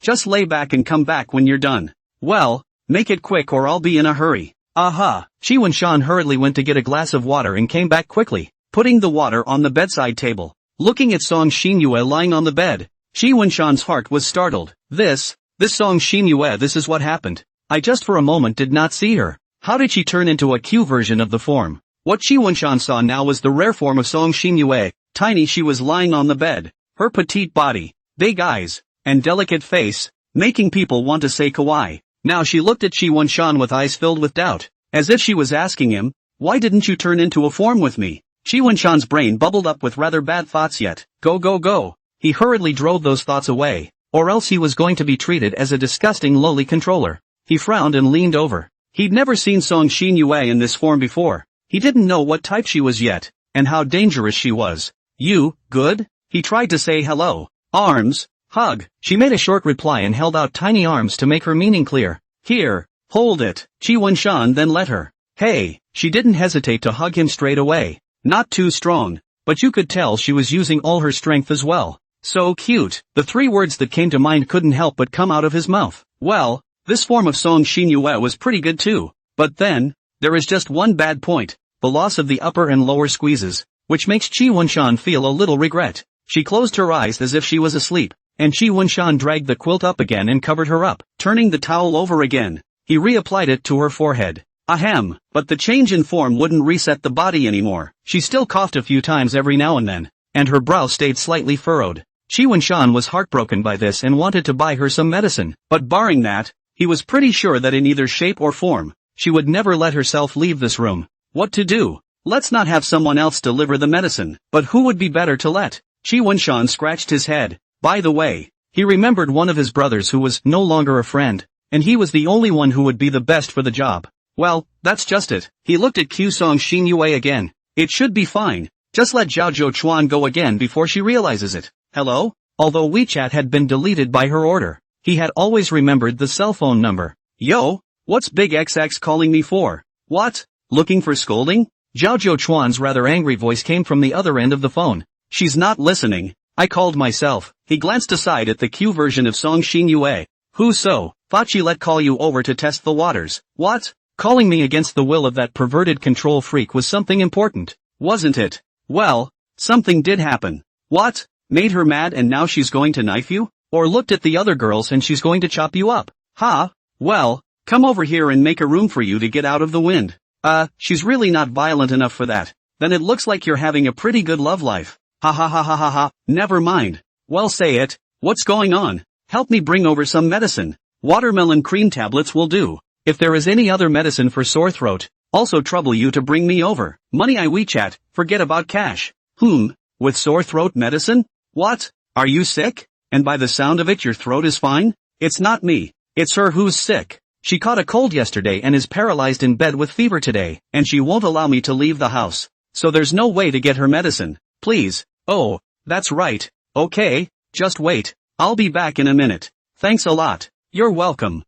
Just lay back and come back when you're done. Well, make it quick or I'll be in a hurry. Qi Wenshan hurriedly went to get a glass of water and came back quickly, putting the water on the bedside table. Looking at Song Xinyue lying on the bed, Qi Wenshan's heart was startled. This Song Xinyue, this is what happened. I just for a moment did not see her. How did she turn into a Q version of the form? What Qi Wenshan saw now was the rare form of Song Xinyue. Tiny, she was lying on the bed. Her petite body, big eyes, and delicate face, making people want to say kawaii. Now she looked at Qi Wenshan with eyes filled with doubt, as if she was asking him, why didn't you turn into a form with me? Qi Wenshan's brain bubbled up with rather bad thoughts yet. Go. He hurriedly drove those thoughts away, or else he was going to be treated as a disgusting lowly controller. He frowned and leaned over. He'd never seen Song Xinyue in this form before. He didn't know what type she was yet, and how dangerous she was. You, good? He tried to say hello. Arms, hug. She made a short reply and held out tiny arms to make her meaning clear. Here, hold it. Qi Wenshan then let her. Hey, she didn't hesitate to hug him straight away. Not too strong, but you could tell she was using all her strength as well. So cute. The 3 words that came to mind couldn't help but come out of his mouth. Well, this form of Song Xinyue was pretty good too. But then, there is just one bad point, the loss of the upper and lower squeezes, which makes Qi Wenshan feel a little regret. She closed her eyes as if she was asleep, and Qi Wenshan dragged the quilt up again and covered her up. Turning the towel over again, he reapplied it to her forehead. Ahem, but the change in form wouldn't reset the body anymore. She still coughed a few times every now and then, and her brow stayed slightly furrowed. Qi Wenshan was heartbroken by this and wanted to buy her some medicine, but barring that, he was pretty sure that in either shape or form, she would never let herself leave this room. What to do? Let's not have someone else deliver the medicine, but who would be better to let? Qi Wenshan scratched his head. By the way, He remembered one of his brothers who was no longer a friend, and he was the only one who would be the best for the job. Well, that's just it. He looked at Q Song Shin Yue again. It should be fine. Just let Zhao Zhou Chuan go again before she realizes it. Hello? Although WeChat had been deleted by her order, he had always remembered the cell phone number. Yo? What's Big XX calling me for? What? Looking for scolding? Zhao Zhou Chuan's rather angry voice came from the other end of the phone. She's not listening. I called myself. He glanced aside at the Q version of Song Shin Yue. Who so? Thought she let call you over to test the waters. What? Calling me against the will of that perverted control freak was something important, wasn't it? Well, something did happen. What? Made her mad and now she's going to knife you? Or looked at the other girls and she's going to chop you up? Huh? Well, come over here and make a room for you to get out of the wind. She's really not violent enough for that. Then it looks like you're having a pretty good love life. Ha ha ha ha ha ha, never mind. Well, say it. What's going on? Help me bring over some medicine. Watermelon cream tablets will do. If there is any other medicine for sore throat, also trouble you to bring me over. Money I WeChat, forget about cash. With sore throat medicine? What? Are you sick? And by the sound of it your throat is fine? It's not me. It's her who's sick. She caught a cold yesterday and is paralyzed in bed with fever today, and she won't allow me to leave the house. So there's no way to get her medicine. Please. Oh, that's right. Okay, just wait. I'll be back in a minute. Thanks a lot. You're welcome.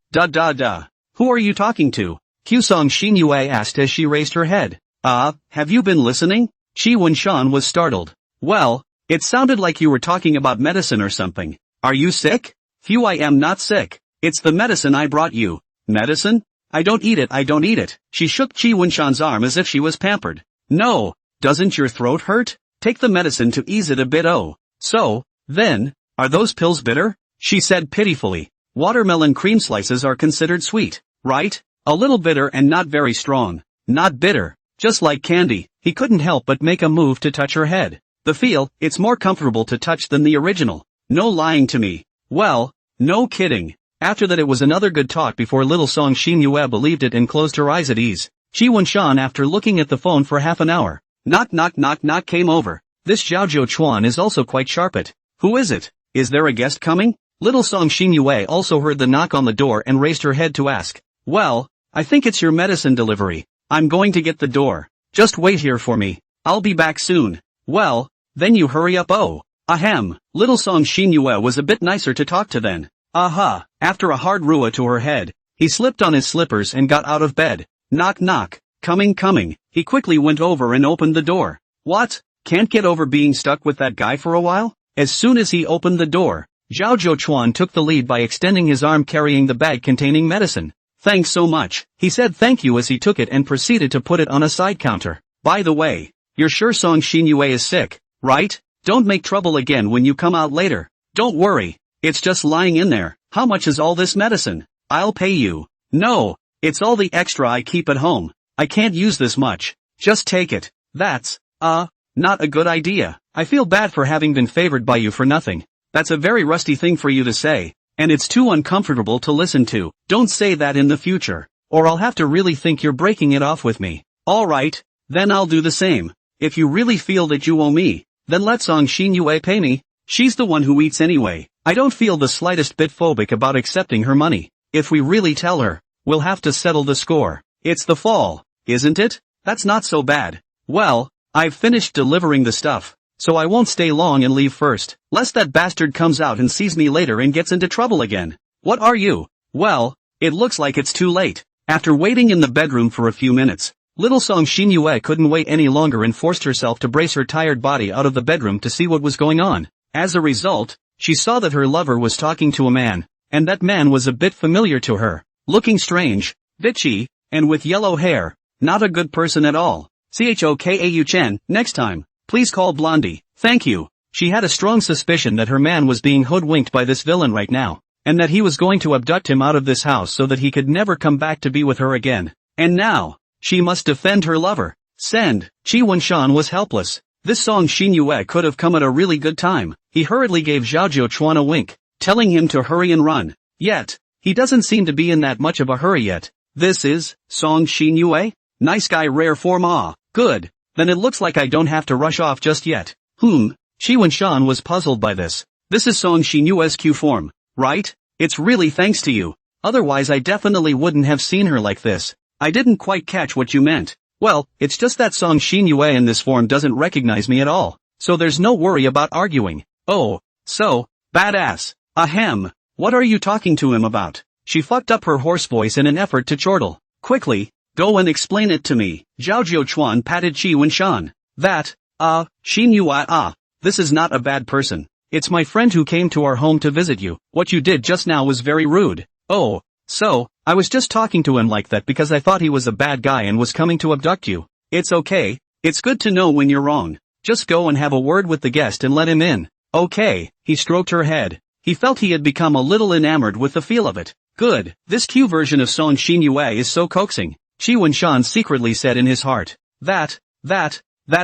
Who are you talking to? Q-Song Shin Yue asked as she raised her head. Have you been listening? Chi Wen-shan was startled. Well, it sounded like you were talking about medicine or something. Are you sick? Phew, I am not sick. It's the medicine I brought you. Medicine? I don't eat it. She shook Chi Wen-shan's arm as if she was pampered. No, doesn't your throat hurt? Take the medicine to ease it a bit. Oh. So, then, are those pills bitter? She said pitifully. Watermelon cream slices are considered sweet, right? A little bitter and not very strong. Not bitter. Just like candy. He couldn't help but make a move to touch her head. The feel, it's more comfortable to touch than the original. No lying to me. Well, no kidding. After that it was another good talk before little Song Shin Yue believed it and closed her eyes at ease. Chi Wen-shan after looking at the phone for half an hour. Knock came over. This Zhao Zhou Chuan is also quite sharp at. Who is it? Is there a guest coming? Little Song Shin Yue also heard the knock on the door and raised her head to ask. Well, I think it's your medicine delivery. I'm going to get the door. Just wait here for me. I'll be back soon. Well, then you hurry up. Oh. Ahem. Little Song Shin Yue was a bit nicer to talk to then. Aha. After a hard rua to her head, he slipped on his slippers and got out of bed. Knock. Coming. He quickly went over and opened the door. What? Can't get over being stuck with that guy for a while? As soon as he opened the door, Zhao Zhou Chuan took the lead by extending his arm carrying the bag containing medicine. Thanks so much. He said thank you as he took it and proceeded to put it on a side counter. By the way, you're sure Song Shin Yue is sick, right? Don't make trouble again when you come out later. Don't worry. It's just lying in there. How much is all this medicine? I'll pay you. No, it's all the extra I keep at home. I can't use this much. Just take it. That's, not a good idea. I feel bad for having been favored by you for nothing. That's a very rusty thing for you to say, and it's too uncomfortable to listen to. Don't say that in the future, or I'll have to really think you're breaking it off with me. Alright, then I'll do the same. If you really feel that you owe me, then let Song Shin Yue pay me. She's the one who eats anyway. I don't feel the slightest bit phobic about accepting her money. If we really tell her, we'll have to settle the score. It's the fall, isn't it? That's not so bad. Well, I've finished delivering the stuff, so I won't stay long and leave first, lest that bastard comes out and sees me later and gets into trouble again. What are you? Well, it looks like it's too late. After waiting in the bedroom for a few minutes, little Song Shin Yue couldn't wait any longer and forced herself to brace her tired body out of the bedroom to see what was going on. As a result, she saw that her lover was talking to a man, and that man was a bit familiar to her, looking strange, bitchy, and with yellow hair. Not a good person at all. Chokau Chen, next time, please call Blondie. Thank you. She had a strong suspicion that her man was being hoodwinked by this villain right now, and that he was going to abduct him out of this house so that he could never come back to be with her again. And now, she must defend her lover. Send. Chi Wen-shan was helpless. This Song Shin Yue could have come at a really good time. He hurriedly gave Zhao Zhou Chuan a wink, telling him to hurry and run. Yet, he doesn't seem to be in that much of a hurry yet. This is Song Shin Yue? Nice guy, rare form. Good. Then it looks like I don't have to rush off just yet. Chi Wen-shan was puzzled by this. This is Song Xinyue's Q form, right? It's really thanks to you. Otherwise I definitely wouldn't have seen her like this. I didn't quite catch what you meant. Well, it's just that Song Xinyue in this form doesn't recognize me at all. So there's no worry about arguing. Oh, so, badass. Ahem. What are you talking to him about? She fucked up her hoarse voice in an effort to chortle. Quickly, go and explain it to me. Zhao Jiuchuan patted Qi Wenshan. That, Xinyue, this is not a bad person. It's my friend who came to our home to visit you. What you did just now was very rude. Oh, so, I was just talking to him like that because I thought he was a bad guy and was coming to abduct you. It's okay. It's good to know when you're wrong. Just go and have a word with the guest and let him in. Okay, he stroked her head. He felt he had become a little enamored with the feel of it. Good, this Q version of Song Xinyue is so coaxing. Qi Wenshan secretly said in his heart. That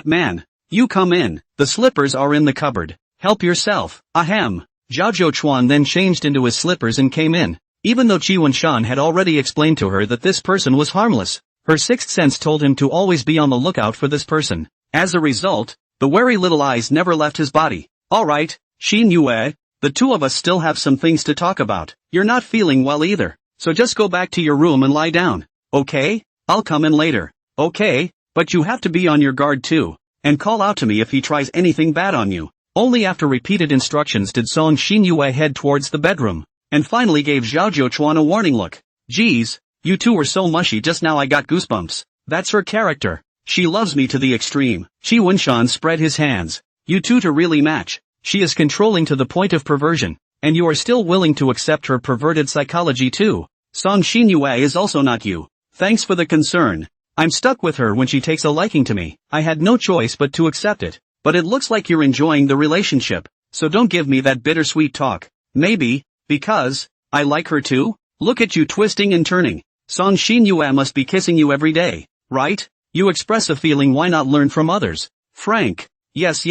man. You come in, the slippers are in the cupboard. Help yourself. Ahem. Zhao Jiuchuan then changed into his slippers and came in. Even though Qi Wenshan had already explained to her that this person was harmless, her sixth sense told him to always be on the lookout for this person. As a result, the wary little eyes never left his body. Alright, Xinyue, the two of us still have some things to talk about. You're not feeling well either, so just go back to your room and lie down. Okay? I'll come in later. Okay, but you have to be on your guard too, and call out to me if he tries anything bad on you. Only after repeated instructions did Song Xinyue head towards the bedroom, and finally gave Zhao Jiuchuan a warning look. Geez, you two were so mushy just now I got goosebumps. That's her character. She loves me to the extreme. Qi Wenshan spread his hands. You two to really match. She is controlling to the point of perversion, and you are still willing to accept her perverted psychology too. Song Xinyue is also not you. Thanks for the concern. I'm stuck with her when she takes a liking to me. I had no choice but to accept it. But it looks like you're enjoying the relationship, so don't give me that bittersweet talk. Maybe, because, I like her too? Look at you twisting and turning. Song Xinyue must be kissing you every day, right? You express a feeling, why not learn from others? Frank. Yes.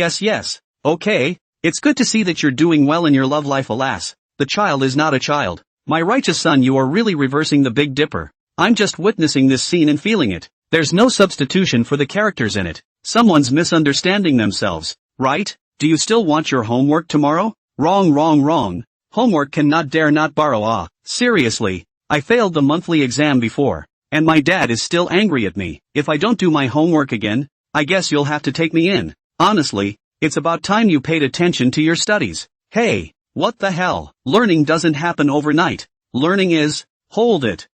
Okay, it's good to see that you're doing well in your love life. Alas, the child is not a child. My righteous son, you are really reversing the Big Dipper. I'm just witnessing this scene and feeling it. There's no substitution for the characters in it. Someone's misunderstanding themselves, right? Do you still want your homework tomorrow? Wrong. Homework cannot dare not borrow. Seriously, I failed the monthly exam before, and my dad is still angry at me. If I don't do my homework again, I guess you'll have to take me in. Honestly, it's about time you paid attention to your studies. Hey, what the hell? Learning doesn't happen overnight. Learning is, hold it,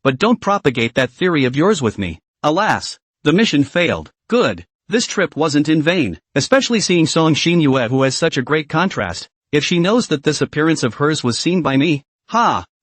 but don't propagate that theory of yours with me. Alas, the mission failed. Good. This trip wasn't in vain, especially seeing Song Xinyue, who has such a great contrast. If she knows that this appearance of hers was seen by me,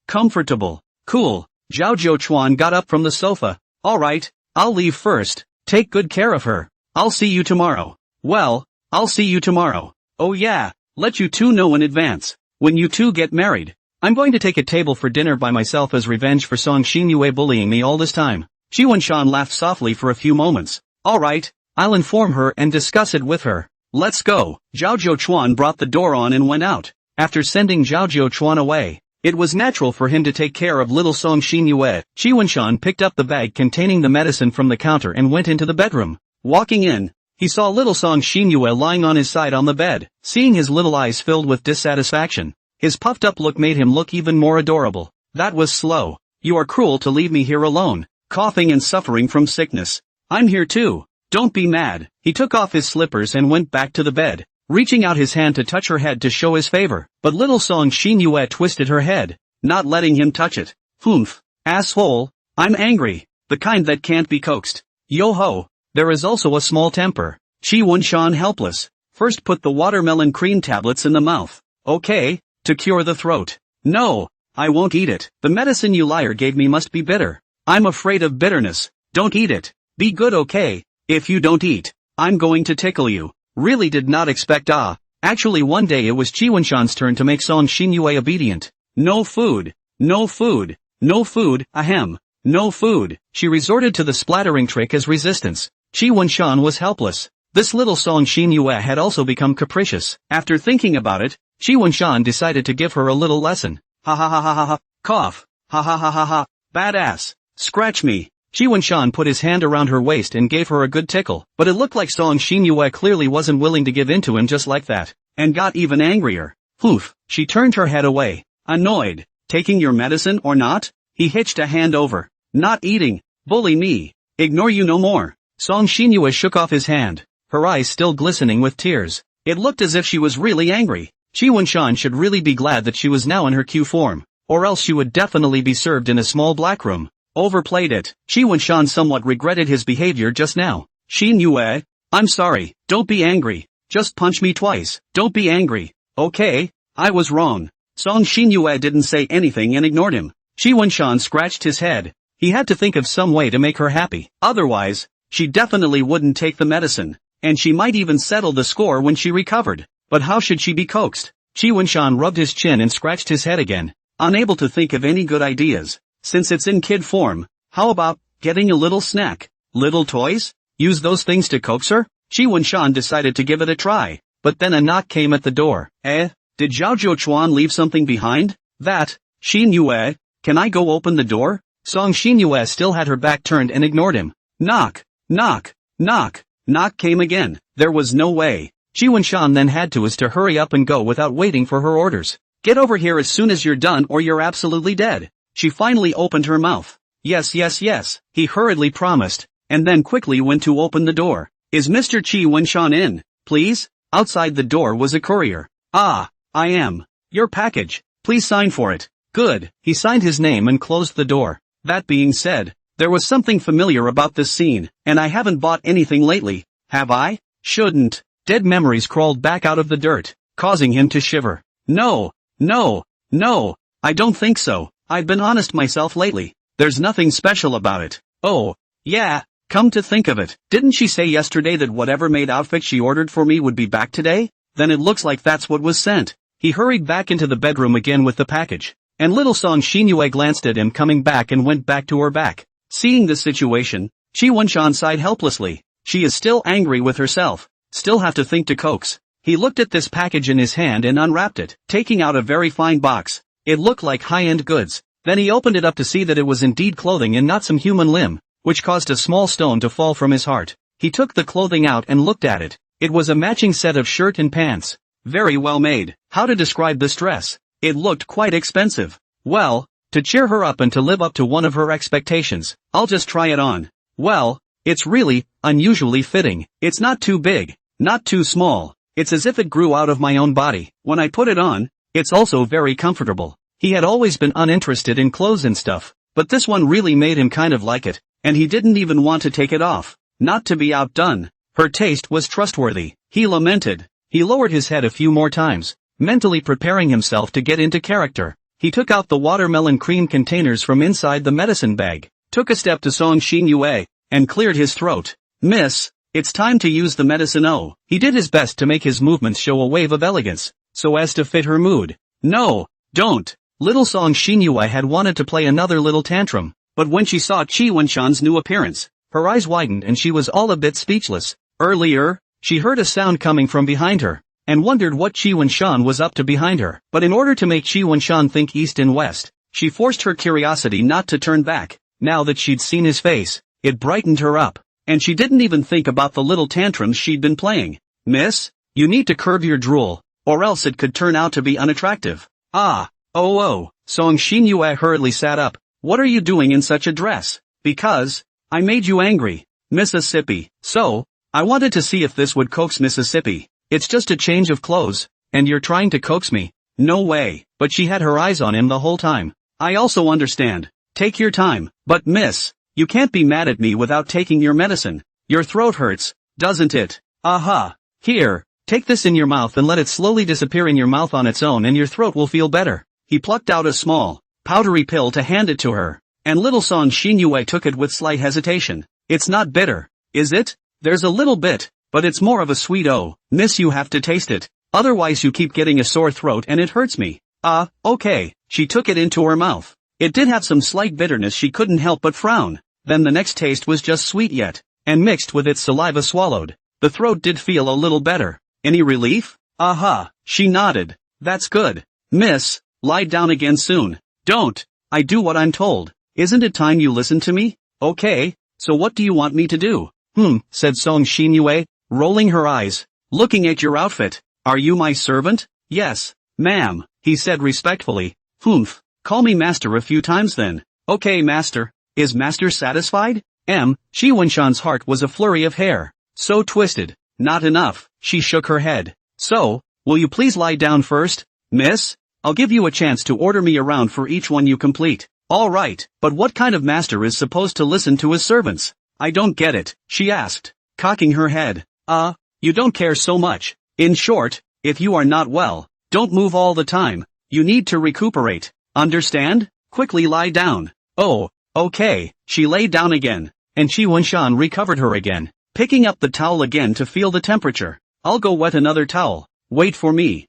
comfortable. Cool. Zhao Jiuchuan got up from the sofa. Alright, I'll leave first. Take good care of her. I'll see you tomorrow. Well, I'll see you tomorrow. Oh yeah, let you two know in advance. When you two get married, I'm going to take a table for dinner by myself as revenge for Song Xinyue bullying me all this time. Qi Wenshan laughed softly for a few moments. Alright, I'll inform her and discuss it with her. Let's go. Zhao Jiuchuan brought the door on and went out. After sending Zhao Jiuchuan away, it was natural for him to take care of little Song Xinyue. Qi Wenshan picked up the bag containing the medicine from the counter and went into the bedroom. Walking in, he saw little Song Xinyue lying on his side on the bed. Seeing his little eyes filled with dissatisfaction, his puffed up look made him look even more adorable. That was slow. You are cruel to leave me here alone, coughing and suffering from sickness. I'm here too. Don't be mad. He took off his slippers and went back to the bed, reaching out his hand to touch her head to show his favor. But little Song Xinyue twisted her head, not letting him touch it. Humph. Asshole. I'm angry. The kind that can't be coaxed. Yo-ho. There is also a small temper. Qi Wenshan helpless. First put the watermelon cream tablets in the mouth. Okay, to cure the throat. No, I won't eat it. The medicine you liar gave me must be bitter. I'm afraid of bitterness. Don't eat it. Be good, okay? If you don't eat, I'm going to tickle you. Really did not expect. Actually one day it was Qi Wenshan's turn to make Song Xinyue obedient. No food. Ahem. No food. She resorted to the splattering trick as resistance. Qi Wenshan was helpless. This little Song Xinyue had also become capricious. After thinking about it, Qi Wenshan decided to give her a little lesson. Ha. Cough. Ha. Badass. Scratch me. Qi Wenshan put his hand around her waist and gave her a good tickle, but it looked like Song Xinyue clearly wasn't willing to give in to him just like that. and got even angrier. Poof, she turned her head away, annoyed. Taking your medicine or not? He hitched a hand over. Not eating. Bully me. Ignore you no more. Song Shinyue shook off his hand, her eyes still glistening with tears. It looked as if she was really angry. Chi Wunshan should really be glad that she was now in her Q form, or else she would definitely be served in a small black room. Overplayed it. Chi Wunshan somewhat regretted his behavior just now. Shinyue, I'm sorry, don't be angry. Just punch me twice. Don't be angry. Okay, I was wrong. Song Shinyue didn't say anything and ignored him. Chi Wunshan scratched his head. He had to think of some way to make her happy. Otherwise, she definitely wouldn't take the medicine, and she might even settle the score when she recovered. But how should she be coaxed? Chi Wunshan rubbed his chin and scratched his head again, unable to think of any good ideas. Since it's in kid form, how about getting a little snack? Little toys? Use those things to coax her? Chi Wunshan decided to give it a try, but then a knock came at the door. Did Zhao Zhouchuan leave something behind? That, Shinyue, can I go open the door? Song Shinyue still had her back turned and ignored him. Knock, knock, knock. Knock came again. There was no way. Chi Wunshan then had to hurry up and go without waiting for her orders. Get over here as soon as you're done or you're absolutely dead. She finally opened her mouth. Yes, yes, yes, he hurriedly promised, and then quickly went to open the door. Is Mr. Chi Wunshan in, please? Outside the door was a courier. Ah, I am. Your package. Please sign for it. Good. He signed his name and closed the door. That being said, there was something familiar about this scene, and I haven't bought anything lately, have I? Shouldn't. Dead memories crawled back out of the dirt, causing him to shiver. No, no, no, I don't think so. I've been honest myself lately. There's nothing special about it. Oh, yeah, come to think of it, didn't she say yesterday that whatever maid outfit she ordered for me would be back today? Then it looks like that's what was sent. He hurried back into the bedroom again with the package, and little Song Shinyue glanced at him coming back and went back to her back. Seeing the situation, Chi Wunshan sighed helplessly. She is still angry with herself, still have to think to coax. He looked at this package in his hand and unwrapped it, taking out a very fine box. It looked like high-end goods. Then he opened it up to see that it was indeed clothing and not some human limb, which caused a small stone to fall from his heart. He took the clothing out and looked at it. It was a matching set of shirt and pants. Very well made. How to describe this dress? It looked quite expensive. Well, to cheer her up and to live up to one of her expectations, I'll just try it on. Well, it's really unusually fitting. It's not too big, not too small. It's as if it grew out of my own body. When I put it on, it's also very comfortable. He had always been uninterested in clothes and stuff, but this one really made him kind of like it, and he didn't even want to take it off. Not to be outdone, her taste was trustworthy. He lamented. He lowered his head a few more times, mentally preparing himself to get into character. He took out the watermelon cream containers from inside the medicine bag, took a step to Song Shinyue, and cleared his throat. Miss, it's time to use the medicine. Oh, he did his best to make his movements show a wave of elegance, so as to fit her mood. No, don't. Little Song Shinyue had wanted to play another little tantrum, but when she saw Chi Wunshan's new appearance, her eyes widened and she was all a bit speechless. Earlier, she heard a sound coming from behind her, and wondered what Chi Wunshan was up to behind her. But in order to make Chi Wunshan think east and west, she forced her curiosity not to turn back. Now that she'd seen his face, it brightened her up, and she didn't even think about the little tantrums she'd been playing. Miss, you need to curb your drool, or else it could turn out to be unattractive. Ah, oh, Song Shinyue hurriedly sat up. What are you doing in such a dress? Because I made you angry, Mississippi. So, I wanted to see if this would coax Mississippi. It's just a change of clothes, and you're trying to coax me? No way. But she had her eyes on him the whole time. I also understand. Take your time. But miss, you can't be mad at me without taking your medicine. Your throat hurts, doesn't it? Aha. Here, take this in your mouth and let it slowly disappear in your mouth on its own and your throat will feel better. He plucked out a small, powdery pill to hand it to her, and little Song Shinyue took it with slight hesitation. It's not bitter, is it? There's a little bit, but it's more of a sweet. Oh, miss, you have to taste it, otherwise you keep getting a sore throat and it hurts me. Okay. She took it into her mouth. It did have some slight bitterness. She couldn't help but frown. Then the next taste was just sweet yet, and mixed with its saliva swallowed, the throat did feel a little better. Any relief? Aha, she nodded. That's good. Miss, lie down again soon. Don't. I do what I'm told. Isn't it time you listen to me? Okay, so what do you want me to do? Said Song Shinyue, rolling her eyes. Looking at your outfit. Are you my servant? Yes, ma'am, he said respectfully. Humph. Call me master a few times then. Okay, master. Is master satisfied? Shi Wenshan's heart was a flurry of hair. So twisted. Not enough. She shook her head. So, will you please lie down first, miss? I'll give you a chance to order me around for each one you complete. All right, but what kind of master is supposed to listen to his servants? I don't get it, she asked, cocking her head. You don't care so much. In short, if you are not well, don't move all the time. You need to recuperate. Understand? Quickly lie down. Oh, okay. She lay down again, and Shi Wenshan recovered her again, picking up the towel again to feel the temperature. I'll go wet another towel. Wait for me.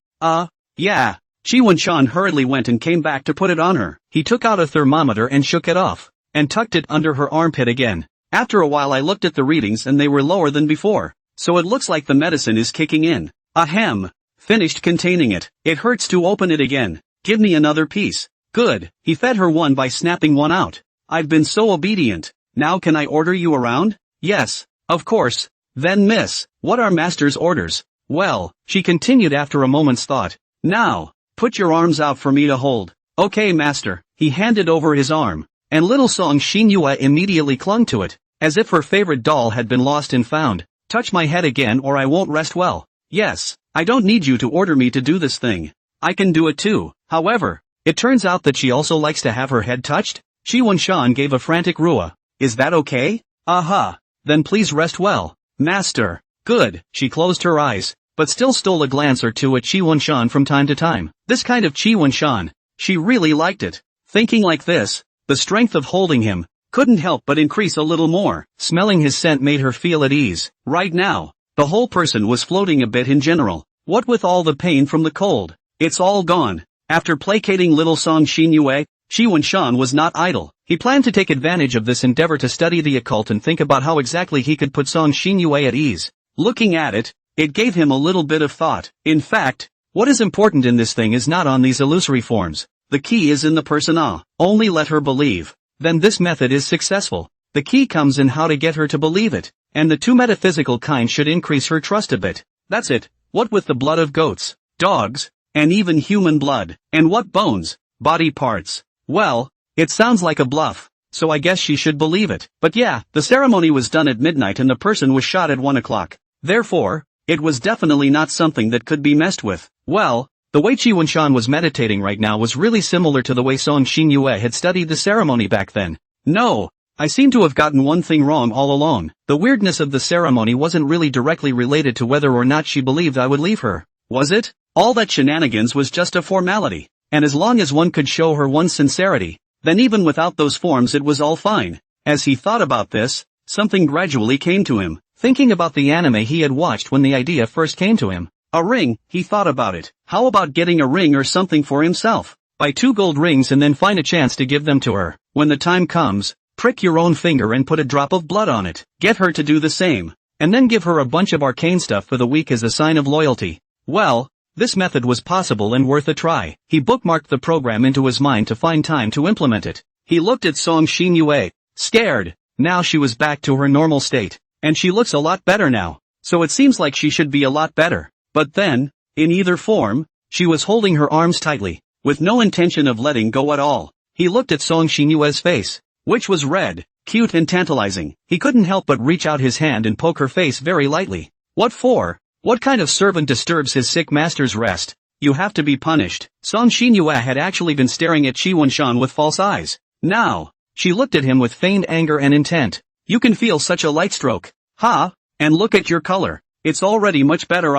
Yeah. Shi Wenshan hurriedly went and came back to put it on her. He took out a thermometer and shook it off, and tucked it under her armpit again. After a while I looked at the readings and they were lower than before. So it looks like the medicine is kicking in. Ahem. Finished containing it. It hurts to open it again. Give me another piece. Good. He fed her one by snapping one out. I've been so obedient. Now can I order you around? Yes, of course. Then miss, what are master's orders? Well, she continued after a moment's thought. Now, put your arms out for me to hold. Okay, master. He handed over his arm, and little Song Xinyue immediately clung to it, as if her favorite doll had been lost and found. Touch my head again or I won't rest well. Yes, I don't need you to order me to do this thing. I can do it too. However, it turns out that she also likes to have her head touched. Shi Wenshan gave a frantic rua. Is that okay? Aha. Then please rest well, master. Good. She closed her eyes, but still stole a glance or two at Shi Wenshan from time to time. This kind of Shi Wenshan, she really liked it. Thinking like this, the strength of holding him couldn't help but increase a little more. Smelling his scent made her feel at ease. Right now, the whole person was floating a bit in general. What with all the pain from the cold, it's all gone. After placating little Song Xinyue, Shi Wenshan was not idle. He planned to take advantage of this endeavor to study the occult and think about how exactly he could put Song Xinyue at ease. Looking at it, it gave him a little bit of thought. In fact, what is important in this thing is not on these illusory forms. The key is in the person. Only let her believe. Then this method is successful. The key comes in how to get her to believe it, and the two metaphysical kind should increase her trust a bit. That's it. What with the blood of goats, dogs, and even human blood, and what bones, body parts. Well, it sounds like a bluff, so I guess she should believe it. But yeah, the ceremony was done at midnight and the person was shot at 1 o'clock. Therefore, it was definitely not something that could be messed with. Well, the way Shi Wenshan was meditating right now was really similar to the way Song Xinyue had studied the ceremony back then. No, I seem to have gotten one thing wrong all along. The weirdness of the ceremony wasn't really directly related to whether or not she believed I would leave her. Was it? All that shenanigans was just a formality. And as long as one could show her one's sincerity, then even without those forms it was all fine. As he thought about this, something gradually came to him. Thinking about the anime he had watched when the idea first came to him. A ring, he thought about it. How about getting a ring or something for himself? Buy 2 gold rings and then find a chance to give them to her. When the time comes, prick your own finger and put a drop of blood on it. Get her to do the same. And then give her a bunch of arcane stuff for the week as a sign of loyalty. Well, this method was possible and worth a try. He bookmarked the program into his mind to find time to implement it. He looked at Song Xinyue, scared. Now she was back to her normal state. And she looks a lot better now. So it seems like she should be a lot better. But then, in either form, she was holding her arms tightly, with no intention of letting go at all. He looked at Song Xinyue's face, which was red, cute and tantalizing. He couldn't help but reach out his hand and poke her face very lightly. What for? What kind of servant disturbs his sick master's rest? You have to be punished. Song Xinyue had actually been staring at Shi Wenshan with false eyes. Now, she looked at him with feigned anger and intent. You can feel such a light stroke. Ha! And look at your color. It's already much better.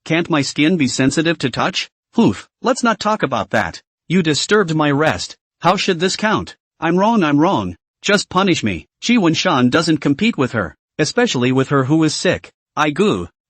Can't my skin be sensitive to touch? Oof, let's not talk about that. You disturbed my rest. How should this count? I'm wrong. Just punish me. Shi Wenshan doesn't compete with her, especially with her who is sick.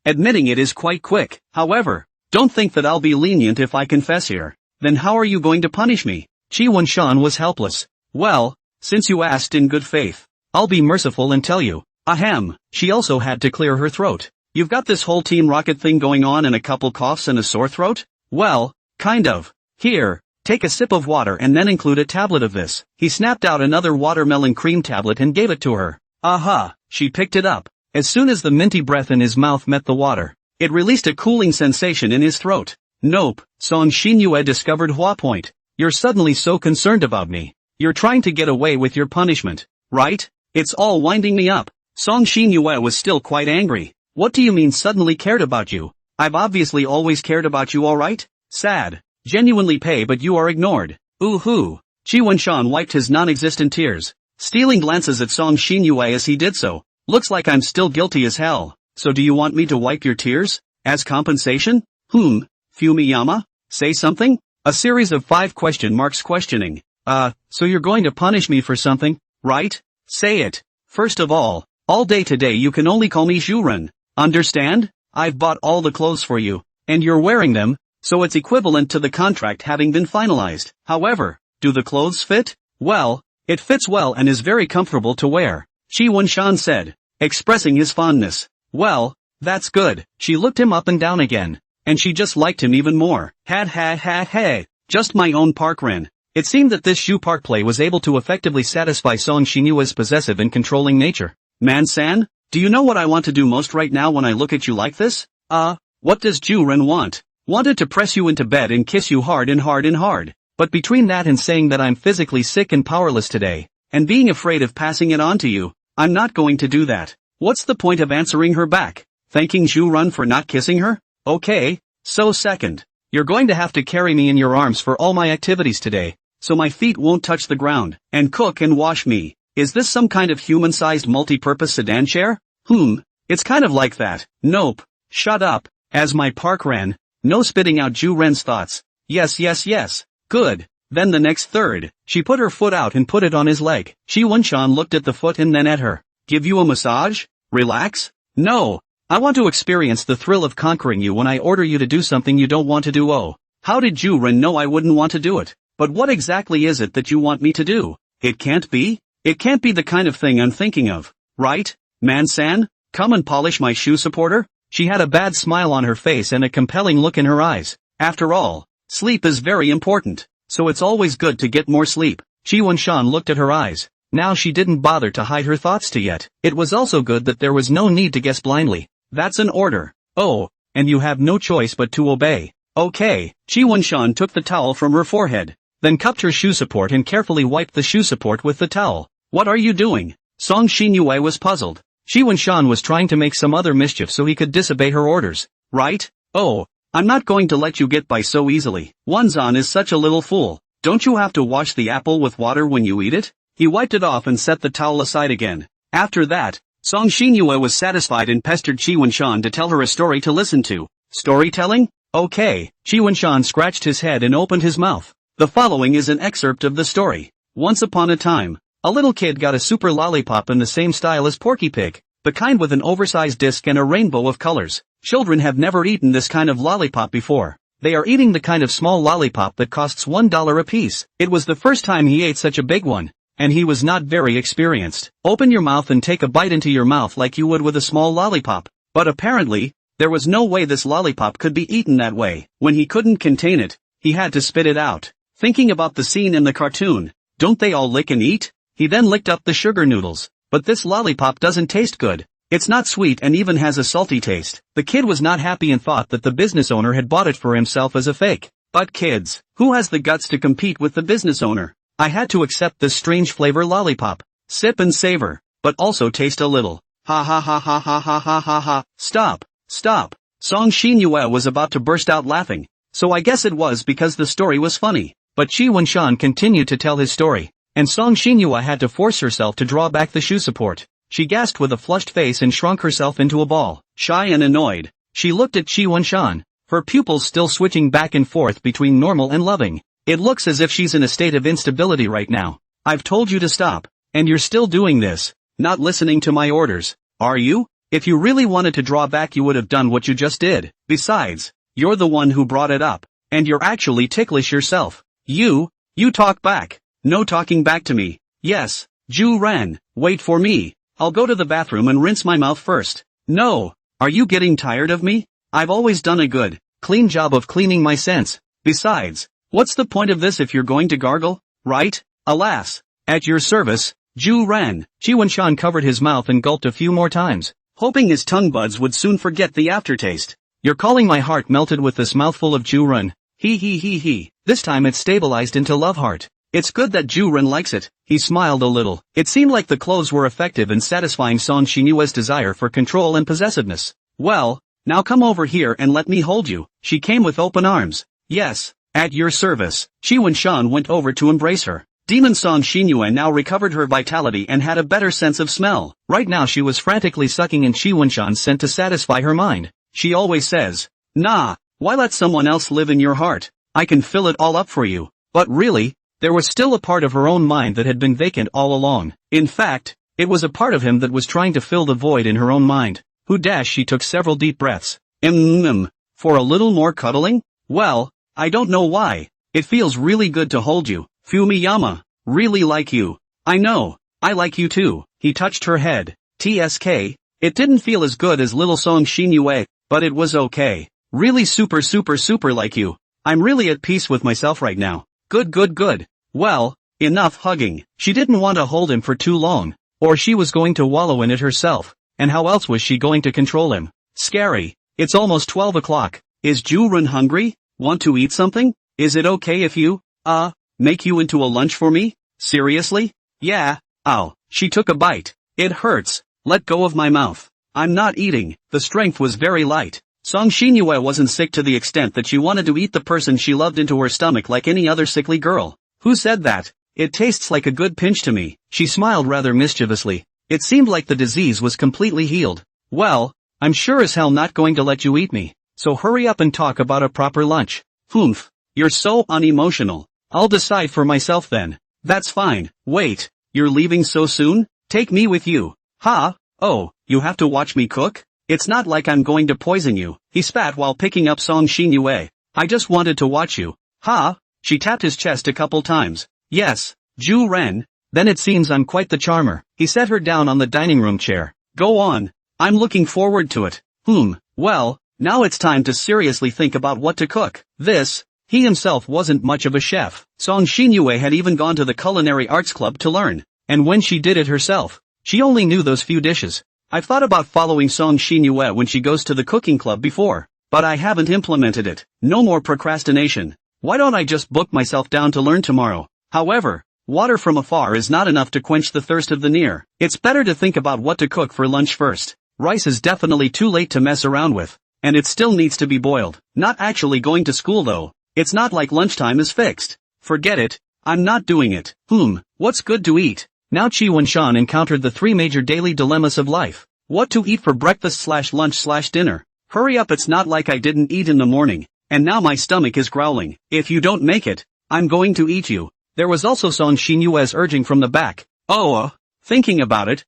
Admitting it is quite quick. However, don't think that I'll be lenient if I confess here. Then how are you going to punish me? Shi Wenshan was helpless. Well, since you asked in good faith, I'll be merciful and tell you. Ahem. She also had to clear her throat. You've got this whole Team Rocket thing going on and a couple coughs and a sore throat? Well, kind of. Here, take a sip of water and then include a tablet of this. He snapped out another watermelon cream tablet and gave it to her. Aha, she picked it up. As soon as the minty breath in his mouth met the water, It released a cooling sensation in his throat. Nope, Song Xinyue discovered Hua point. You're suddenly so concerned about me. You're trying to get away with your punishment, right? It's all winding me up. Song Xinyue was still quite angry. What do you mean suddenly cared about you? I've obviously always cared about you, alright? Sad. Genuinely pay, but you are ignored. Ooh-hoo. Qi Wenshan wiped his non-existent tears, stealing glances at Song Xinyue as he did so. Looks like I'm still guilty as hell. So do you want me to wipe your tears? As compensation? Fumiyama? Say something? A series of 5 question marks questioning. So you're going to punish me for something, right? Say it. First of all day today you can only call me Zhuren. Understand? I've bought all the clothes for you, and you're wearing them, so it's equivalent to the contract having been finalized. However, do the clothes fit? Well, it fits well and is very comfortable to wear, Qi Wenshan said, expressing his fondness. Well, that's good. She looked him up and down again, and she just liked him even more. Ha, just my own Parkren. It seemed that this shoe park play was able to effectively satisfy Song Xinyue's possessive and controlling nature. Man-san, do you know what I want to do most right now when I look at you like this? What does Zhuren want? Wanted to press you into bed and kiss you hard and hard and hard. But between that and saying that I'm physically sick and powerless today, and being afraid of passing it on to you, I'm not going to do that. What's the point of answering her back? Thanking Zhuren for not kissing her? Okay, so second, you're going to have to carry me in your arms for all my activities today, so my feet won't touch the ground, and cook and wash me. Is this some kind of human-sized multi-purpose sedan chair? It's kind of like that. Nope. Shut up. As my Parkren. No spitting out Zhuren's thoughts. Yes. Good. Then the next third, she put her foot out and put it on his leg. Qi Wenshan looked at the foot and then at her. Give you a massage? Relax? No. I want to experience the thrill of conquering you when I order you to do something you don't want to do. Oh. How did Zhuren know I wouldn't want to do it? But what exactly is it that you want me to do? It can't be? It can't be the kind of thing I'm thinking of, right? Man-san, come and polish my shoe supporter? She had a bad smile on her face and a compelling look in her eyes. After all, sleep is very important, so it's always good to get more sleep. Qi Wenshan looked at her eyes. Now she didn't bother to hide her thoughts to yet. It was also good that there was no need to guess blindly. That's an order. Oh, and you have no choice but to obey. Okay. Qi Wenshan took the towel from her forehead, then cupped her shoe support and carefully wiped the shoe support with the towel. What are you doing? Song Xinyue was puzzled. Qi Wenshan was trying to make some other mischief so he could disobey her orders, right? Oh, I'm not going to let you get by so easily. Wanzan is such a little fool. Don't you have to wash the apple with water when you eat it? He wiped it off and set the towel aside again. After that, Song Xinyue was satisfied and pestered Qi Wenshan to tell her a story to listen to. Storytelling? Okay. Qi Wenshan scratched his head and opened his mouth. The following is an excerpt of the story. Once upon a time, a little kid got a super lollipop in the same style as Porky Pig, the kind with an oversized disc and a rainbow of colors. Children have never eaten this kind of lollipop before. They are eating the kind of small lollipop that costs $1 a piece. It was the first time he ate such a big one, and he was not very experienced. Open your mouth and take a bite into your mouth like you would with a small lollipop. But apparently, there was no way this lollipop could be eaten that way. When he couldn't contain it, he had to spit it out. Thinking about the scene in the cartoon, don't they all lick and eat? He then licked up the sugar noodles. But this lollipop doesn't taste good. It's not sweet and even has a salty taste. The kid was not happy and thought that the business owner had bought it for himself as a fake. But kids, who has the guts to compete with the business owner? I had to accept this strange flavor lollipop. Sip and savor, but also taste a little. Ha ha ha ha ha ha ha ha ha. Stop. Song Xinyue was about to burst out laughing. So I guess it was because the story was funny. But Qi Wenshan continued to tell his story, and Song Xinyue had to force herself to draw back the shoe support. She gasped with a flushed face and shrunk herself into a ball. Shy and annoyed, she looked at Qi Wenshan, her pupils still switching back and forth between normal and loving. It looks as if she's in a state of instability right now. I've told you to stop, and you're still doing this, not listening to my orders. Are you? If you really wanted to draw back you would have done what you just did. Besides, you're the one who brought it up, and you're actually ticklish yourself. You talk back. No talking back to me. Yes, Zhuren, wait for me. I'll go to the bathroom and rinse my mouth first. No, are you getting tired of me? I've always done a good, clean job of cleaning my sense. Besides, what's the point of this if you're going to gargle, right? Alas, at your service, Zhuren. Qi Wenshan covered his mouth and gulped a few more times, hoping his tongue buds would soon forget the aftertaste. You're calling my heart melted with this mouthful of Ju-run. He he he he. This time it's stabilized into love heart. It's good that Ju-run likes it. He smiled a little. It seemed like the clothes were effective in satisfying Song Shinyue's desire for control and possessiveness. Well, now come over here and let me hold you. She came with open arms. Yes, at your service. Shi Wenshan went over to embrace her. Demon Song Xinyue now recovered her vitality and had a better sense of smell. Right now she was frantically sucking in Shi Wenshan's scent to satisfy her mind. She always says, "Nah, why let someone else live in your heart? I can fill it all up for you." But really, there was still a part of her own mind that had been vacant all along. In fact, it was a part of him that was trying to fill the void in her own mind. She took several deep breaths. For a little more cuddling? Well, I don't know why. It feels really good to hold you. Fumiyama, really like you. I know, I like you too. He touched her head. TSK, it didn't feel as good as little Song Xinyue, but it was okay. Really super like you. I'm really at peace with myself right now. Good. Well, enough hugging. She didn't want to hold him for too long, or she was going to wallow in it herself, and how else was she going to control him? Scary. It's almost 12 o'clock. Is Ju-run hungry? Want to eat something? Is it okay if you, make you into a lunch for me? Seriously? Yeah. Ow. She took a bite. It hurts. Let go of my mouth. I'm not eating. The strength was very light. Song Xinyue wasn't sick to the extent that she wanted to eat the person she loved into her stomach like any other sickly girl. Who said that? It tastes like a good pinch to me. She smiled rather mischievously. It seemed like the disease was completely healed. Well, I'm sure as hell not going to let you eat me. So hurry up and talk about a proper lunch. Humph. You're so unemotional. I'll decide for myself then. That's fine. Wait, you're leaving so soon? Take me with you. Ha? Oh, you have to watch me cook? It's not like I'm going to poison you. He spat while picking up Song Xinyue. I just wanted to watch you. Ha? She tapped his chest a couple times. Yes, Ju-ren. Then it seems I'm quite the charmer. He set her down on the dining room chair. Go on. I'm looking forward to it. Well, now it's time to seriously think about what to cook. He himself wasn't much of a chef. Song Xinyue had even gone to the culinary arts club to learn. And when she did it herself, she only knew those few dishes. I've thought about following Song Xinyue when she goes to the cooking club before, but I haven't implemented it. No more procrastination. Why don't I just book myself down to learn tomorrow? However, water from afar is not enough to quench the thirst of the near. It's better to think about what to cook for lunch first. Rice is definitely too late to mess around with, and it still needs to be boiled. Not actually going to school though. It's not like lunchtime is fixed. Forget it. I'm not doing it. What's good to eat? Now Chi Wenshan encountered the three major daily dilemmas of life. What to eat for breakfast/lunch/dinner. Hurry up, it's not like I didn't eat in the morning, and now my stomach is growling. If you don't make it, I'm going to eat you. There was also Song Xinyue's urging from the back. Thinking about it.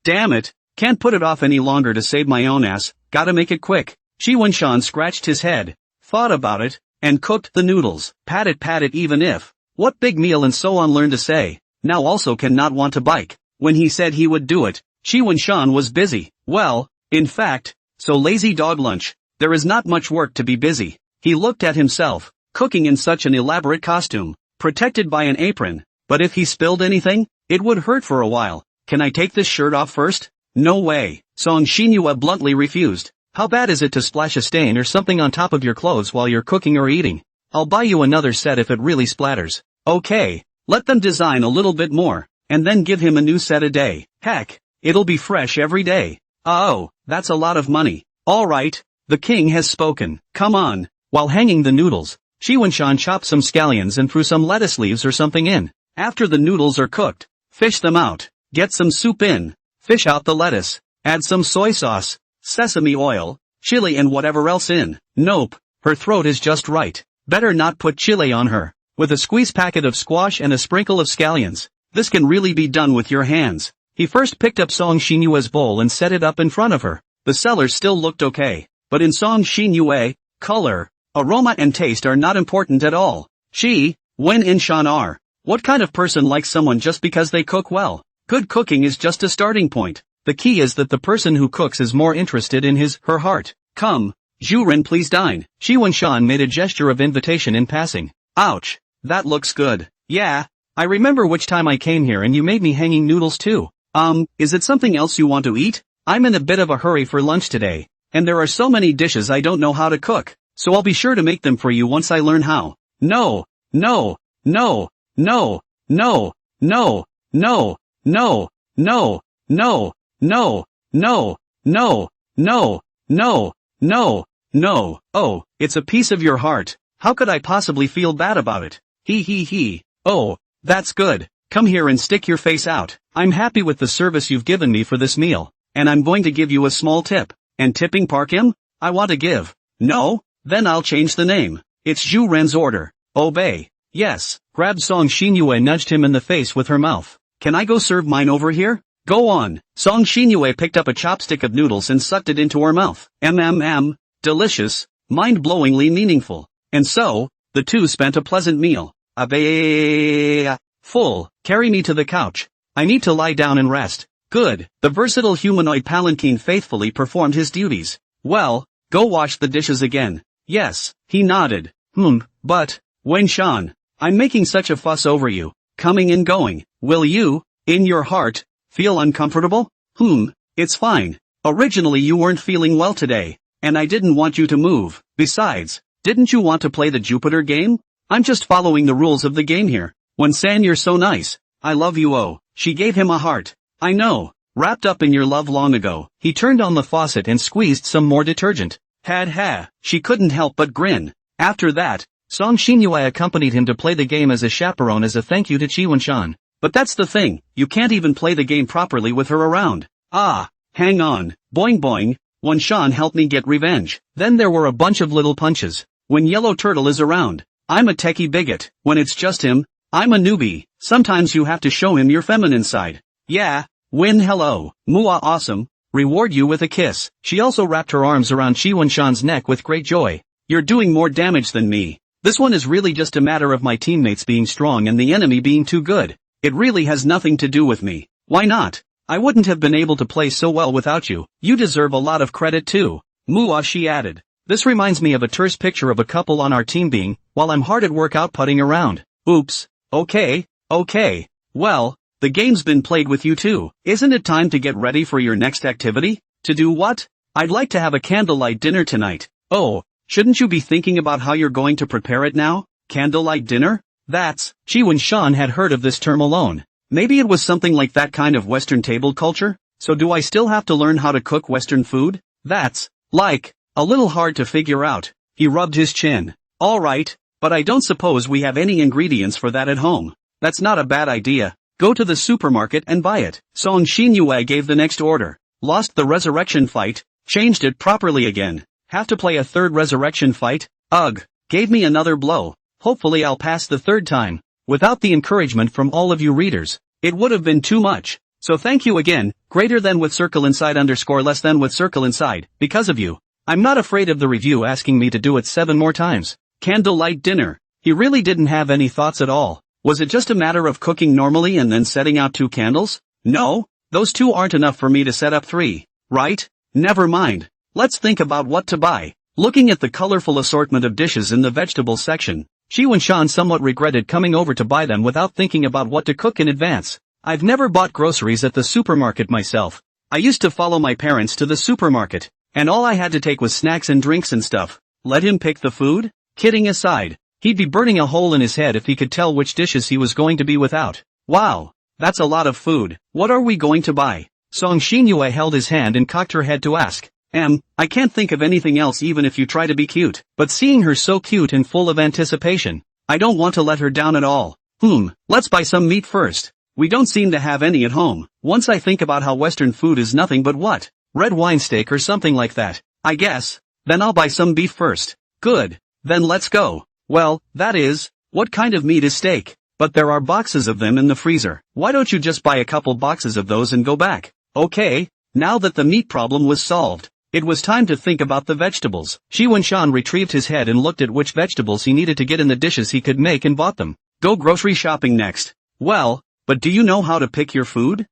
Damn it, can't put it off any longer to save my own ass, gotta make it quick. Chi Wenshan scratched his head, thought about it, and cooked the noodles. Pat it even if. What big meal and so on learned to say. Now also cannot want to bike. When he said he would do it, Chi Wenshan was busy. Well, in fact, so lazy dog lunch. There is not much work to be busy. He looked at himself, cooking in such an elaborate costume, protected by an apron. But if he spilled anything, it would hurt for a while. Can I take this shirt off first? No way. Song Xinyue bluntly refused. How bad is it to splash a stain or something on top of your clothes while you're cooking or eating? I'll buy you another set if it really splatters. Okay, let them design a little bit more, and then give him a new set a day. Heck, it'll be fresh every day. Oh, that's a lot of money. Alright, the king has spoken. Come on. While hanging the noodles, Chi Wenshan chopped some scallions and threw some lettuce leaves or something in. After the noodles are cooked, fish them out. Get some soup in. Fish out the lettuce. Add some soy sauce, sesame oil, chili and whatever else in. Nope, her throat is just right. Better not put chili on her. With a squeeze packet of squash and a sprinkle of scallions. This can really be done with your hands. He first picked up Song Xinyue's bowl and set it up in front of her. The cellar still looked okay, but in Song Xinyue, color, aroma and taste are not important at all. When in Shan are. What kind of person likes someone just because they cook well? Good cooking is just a starting point. The key is that the person who cooks is more interested in her heart. Come, Ju-ren, please dine. Chi Wenshan made a gesture of invitation in passing. Ouch, that looks good. Yeah, I remember which time I came here and you made me hanging noodles too. Is it something else you want to eat? I'm in a bit of a hurry for lunch today. And there are so many dishes I don't know how to cook, so I'll be sure to make them for you once I learn how. No, no, no, no, no, no, no, no, no, no, no, no, no, no, no, no, no. Oh, it's a piece of your heart. How could I possibly feel bad about it? He. Oh, that's good. Come here and stick your face out. I'm happy with the service you've given me for this meal, and I'm going to give you a small tip. And tipping Park him? I want to give. No? Then I'll change the name. It's Zhu Ren's order. Obey. Yes. Grabbed Song Xinyue nudged him in the face with her mouth. Can I go serve mine over here? Go on. Song Xinyue picked up a chopstick of noodles and sucked it into her mouth. Delicious. Mind-blowingly meaningful. And so, the two spent a pleasant meal. Full. Carry me to the couch. I need to lie down and rest. Good. The versatile humanoid palanquin faithfully performed his duties. Well, go wash the dishes again. Yes, he nodded. But, Wen-shan, I'm making such a fuss over you, coming and going. Will you, in your heart, feel uncomfortable? It's fine. Originally you weren't feeling well today, and I didn't want you to move. Besides, didn't you want to play the Jupiter game? I'm just following the rules of the game here. Wen-san, you're so nice. I love you. Oh, she gave him a heart. I know. Wrapped up in your love long ago. He turned on the faucet and squeezed some more detergent. She couldn't help but grin. After that, Song Xinyue accompanied him to play the game as a chaperone as a thank you to Chi Wen-shan. But that's the thing, you can't even play the game properly with her around. Hang on. Boing boing. Wen-shan helped me get revenge. Then there were a bunch of little punches. When Yellow Turtle is around, I'm a techie bigot. When it's just him, I'm a newbie. Sometimes you have to show him your feminine side. Yeah. Win hello. Mua awesome. Reward you with a kiss. She also wrapped her arms around Chi Wen-shan's neck with great joy. You're doing more damage than me. This one is really just a matter of my teammates being strong and the enemy being too good. It really has nothing to do with me. Why not? I wouldn't have been able to play so well without you. You deserve a lot of credit too. Mua, she added. This reminds me of a terse picture of a couple on our team being, while I'm hard at work out putting around. Oops. Okay. Well, the game's been played with you too. Isn't it time to get ready for your next activity? To do what? I'd like to have a candlelight dinner tonight. Oh, shouldn't you be thinking about how you're going to prepare it now? Candlelight dinner? That's, Chi Wen-shan had heard of this term alone. Maybe it was something like that kind of Western table culture? So do I still have to learn how to cook Western food? That's, like, a little hard to figure out. He rubbed his chin. Alright, but I don't suppose we have any ingredients for that at home. That's not a bad idea. Go to the supermarket and buy it. Song Xinyue gave the next order. Lost the resurrection fight, changed it properly again. Have to play a third resurrection fight? Ugh. Gave me another blow. Hopefully I'll pass the third time. Without the encouragement from all of you readers, it would have been too much. So thank you again, greater than with circle inside _ less than with circle inside, because of you. I'm not afraid of the review asking me to do it 7 more times. Candlelight dinner. He really didn't have any thoughts at all. Was it just a matter of cooking normally and then setting out 2 candles? No, those 2 aren't enough for me to set up 3, right? Never mind. Let's think about what to buy. Looking at the colorful assortment of dishes in the vegetable section, Chi Wen-shan somewhat regretted coming over to buy them without thinking about what to cook in advance. I've never bought groceries at the supermarket myself. I used to follow my parents to the supermarket, and all I had to take was snacks and drinks and stuff. Let him pick the food? Kidding aside, he'd be burning a hole in his head if he could tell which dishes he was going to be without. Wow, that's a lot of food. What are we going to buy? Song Xinyue held his hand and cocked her head to ask. I can't think of anything else even if you try to be cute. But seeing her so cute and full of anticipation, I don't want to let her down at all. Let's buy some meat first. We don't seem to have any at home. Once I think about how Western food is nothing but what? Red wine steak or something like that, I guess. Then I'll buy some beef first. Good. Then let's go. Well, that is, what kind of meat is steak? But there are boxes of them in the freezer. Why don't you just buy a couple boxes of those and go back? Okay, now that the meat problem was solved, it was time to think about the vegetables. Chi Wen-shan retrieved his head and looked at which vegetables he needed to get in the dishes he could make and bought them. Go grocery shopping next. Well, but do you know how to pick your food?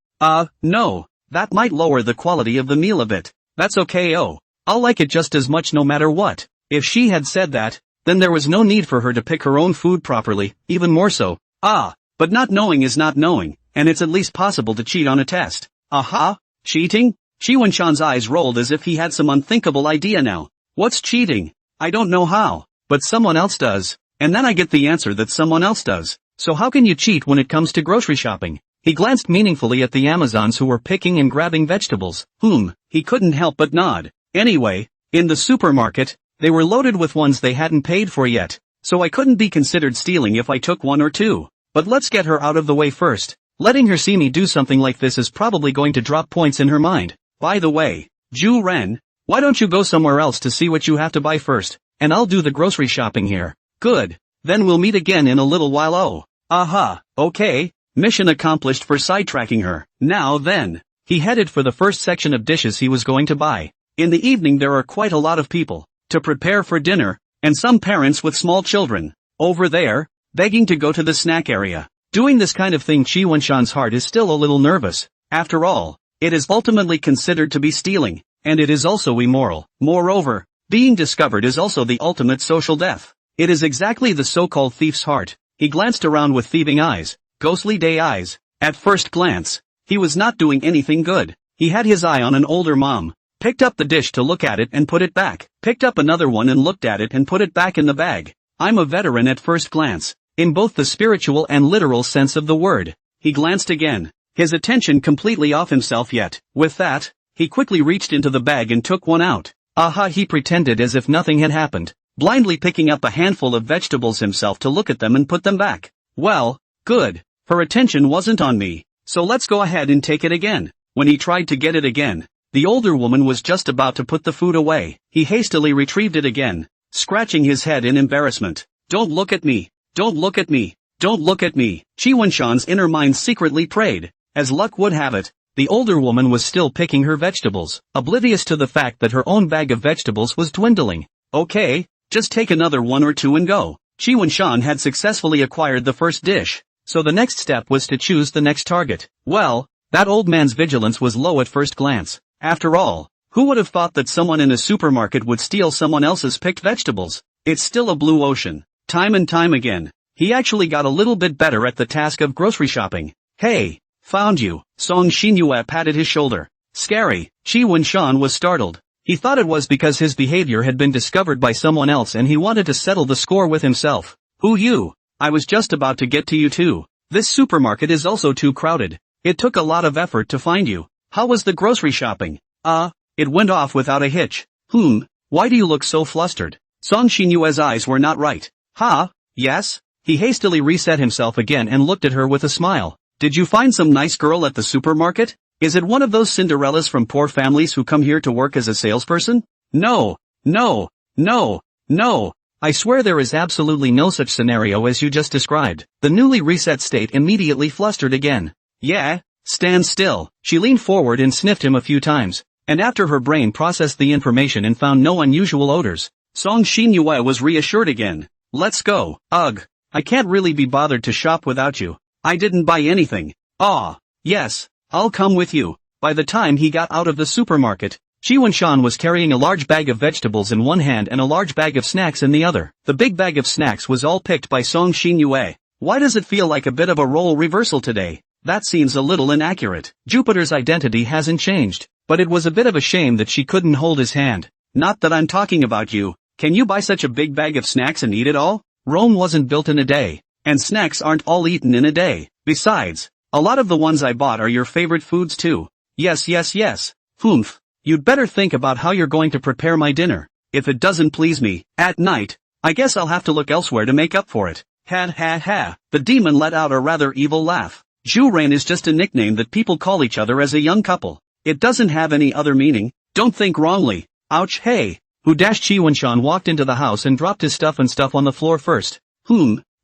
No. That might lower the quality of the meal a bit. That's okay. I'll like it just as much no matter what. If she had said that, then there was no need for her to pick her own food properly, even more so. But not knowing is not knowing, and it's at least possible to cheat on a test. Aha! Cheating? Shi Wenshan's eyes rolled as if he had some unthinkable idea now. What's cheating? I don't know how, but someone else does. And then I get the answer that someone else does. So how can you cheat when it comes to grocery shopping? He glanced meaningfully at the Amazons who were picking and grabbing vegetables. He couldn't help but nod. Anyway, in the supermarket, they were loaded with ones they hadn't paid for yet, so I couldn't be considered stealing if I took one or two. But let's get her out of the way first. Letting her see me do something like this is probably going to drop points in her mind. By the way, Ju Ren, why don't you go somewhere else to see what you have to buy first, and I'll do the grocery shopping here. Good. Then we'll meet again in a little while. Oh. Aha, okay. Mission accomplished for sidetracking her. Now then. He headed for the first section of dishes he was going to buy. In the evening there are quite a lot of people to prepare for dinner, and some parents with small children over there, begging to go to the snack area. Doing this kind of thing, Shi Wenshan's heart is still a little nervous. After all, it is ultimately considered to be stealing, and it is also immoral. Moreover, being discovered is also the ultimate social death. It is exactly the so-called thief's heart. He glanced around with thieving eyes, ghostly day eyes. At first glance, he was not doing anything good. He had his eye on an older mom, picked up the dish to look at it and put it back, picked up another one and looked at it and put it back in the bag. I'm a veteran at first glance, in both the spiritual and literal sense of the word. He glanced again, his attention completely off himself yet. With that, he quickly reached into the bag and took one out. Aha, he pretended as if nothing had happened, blindly picking up a handful of vegetables himself to look at them and put them back. Well, good. Her attention wasn't on me, so let's go ahead and take it again. When he tried to get it again, the older woman was just about to put the food away. He hastily retrieved it again, scratching his head in embarrassment. Don't look at me. Don't look at me. Don't look at me. Shi Wenshan's inner mind secretly prayed. As luck would have it, the older woman was still picking her vegetables, oblivious to the fact that her own bag of vegetables was dwindling. Okay, just take another one or two and go. Shi Wenshan had successfully acquired the first dish, so the next step was to choose the next target. Well, that old man's vigilance was low at first glance. After all, who would have thought that someone in a supermarket would steal someone else's picked vegetables? It's still a blue ocean. Time and time again, he actually got a little bit better at the task of grocery shopping. Hey, found you. Song Xinyue patted his shoulder. Scary. Shi Wenshan was startled. He thought it was because his behavior had been discovered by someone else and he wanted to settle the score with himself. Who you? I was just about to get to you too. This supermarket is also too crowded. It took a lot of effort to find you. How was the grocery shopping? It went off without a hitch. Why do you look so flustered? Song Xinyue's eyes were not right. Yes? He hastily reset himself again and looked at her with a smile. Did you find some nice girl at the supermarket? Is it one of those Cinderellas from poor families who come here to work as a salesperson? No. I swear there is absolutely no such scenario as you just described. The newly reset state immediately flustered again. Yeah, stand still. She leaned forward and sniffed him a few times, and after her brain processed the information and found no unusual odors, Song Xinyue was reassured again. Let's go. Ugh, I can't really be bothered to shop without you. I didn't buy anything. Yes, I'll come with you. By the time he got out of the supermarket, Shi Wenshan was carrying a large bag of vegetables in one hand and a large bag of snacks in the other. The big bag of snacks was all picked by Song Xinyue. Why does it feel like a bit of a role reversal today? That seems a little inaccurate. Jupiter's identity hasn't changed, but it was a bit of a shame that she couldn't hold his hand. Not that I'm talking about you. Can you buy such a big bag of snacks and eat it all? Rome wasn't built in a day, and snacks aren't all eaten in a day. Besides, a lot of the ones I bought are your favorite foods too. Yes. You'd better think about how you're going to prepare my dinner. If it doesn't please me, at night, I guess I'll have to look elsewhere to make up for it. Ha. The demon let out a rather evil laugh. Ju Ren is just a nickname that people call each other as a young couple. It doesn't have any other meaning. Don't think wrongly. Ouch, hey. Shi Wenshan walked into the house and dropped his stuff on the floor first.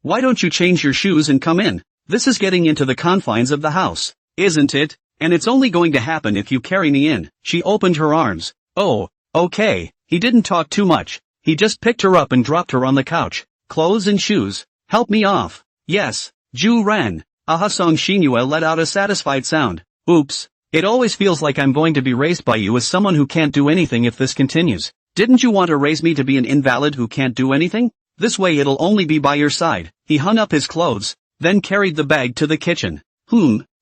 Why don't you change your shoes and come in? This is getting into the confines of the house, isn't it? And it's only going to happen if you carry me in. She opened her arms. Oh, okay. He didn't talk too much. He just picked her up and dropped her on the couch. Clothes and shoes. Help me off. Yes, Ju Ren. Song Xinyue let out a satisfied sound. Oops. It always feels like I'm going to be raised by you as someone who can't do anything if this continues. Didn't you want to raise me to be an invalid who can't do anything? This way it'll only be by your side. He hung up his clothes, then carried the bag to the kitchen.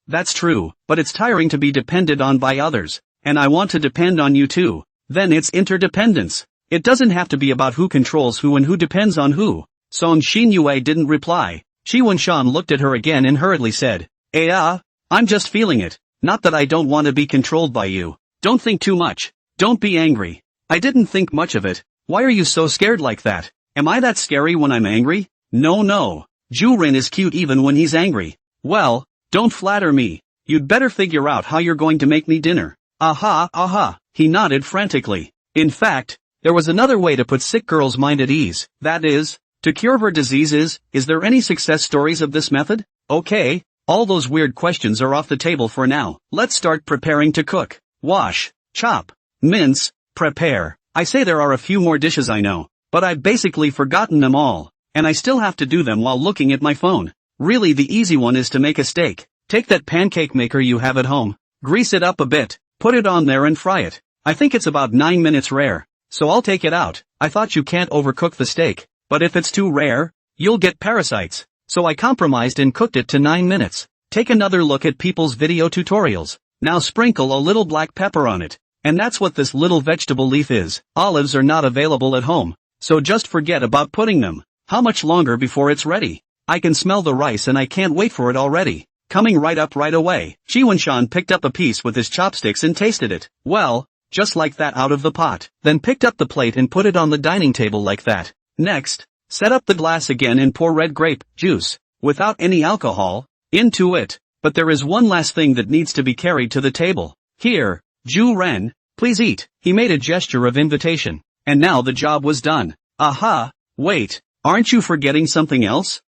That's true, but it's tiring to be depended on by others. and I want to depend on you too. Then it's interdependence. It doesn't have to be about who controls who and who depends on who. Song Xinyue didn't reply. Chi Wunshan looked at her again and hurriedly said, I'm just feeling it. Not that I don't want to be controlled by you. Don't think too much. Don't be angry. I didn't think much of it. Why are you so scared like that? Am I that scary when I'm angry? No. Juren is cute even when he's angry. Well, don't flatter me. You'd better figure out how you're going to make me dinner. Aha, he nodded frantically. In fact, there was another way to put sick girl's mind at ease. That is, to cure her diseases. Is there any success stories of this method? Okay, all those weird questions are off the table for now. Let's start preparing to cook. Wash, chop, mince, prepare. I say there are a few more dishes I know, but I've basically forgotten them all, and I still have to do them while looking at my phone. Really the easy one is to make a steak. Take that pancake maker you have at home, grease it up a bit, put it on there and fry it. I think it's about 9 minutes rare, so I'll take it out. I thought you can't overcook the steak, but if it's too rare, you'll get parasites. So I compromised and cooked it to 9 minutes. Take another look at people's video tutorials. Now sprinkle a little black pepper on it. And that's what this little vegetable leaf is. Olives are not available at home, so just forget about putting them. How much longer before it's ready? I can smell the rice and I can't wait for it already. Coming right up right away. Chi Wunshan picked up a piece with his chopsticks and tasted it. Well, just like that out of the pot. Then picked up the plate and put it on the dining table like that. Next, set up the glass again and pour red grape juice, without any alcohol, into it. But there is one last thing that needs to be carried to the table. Here, Ju Ren, please eat. He made a gesture of invitation. And now the job was done. Aha, wait, aren't you forgetting something else?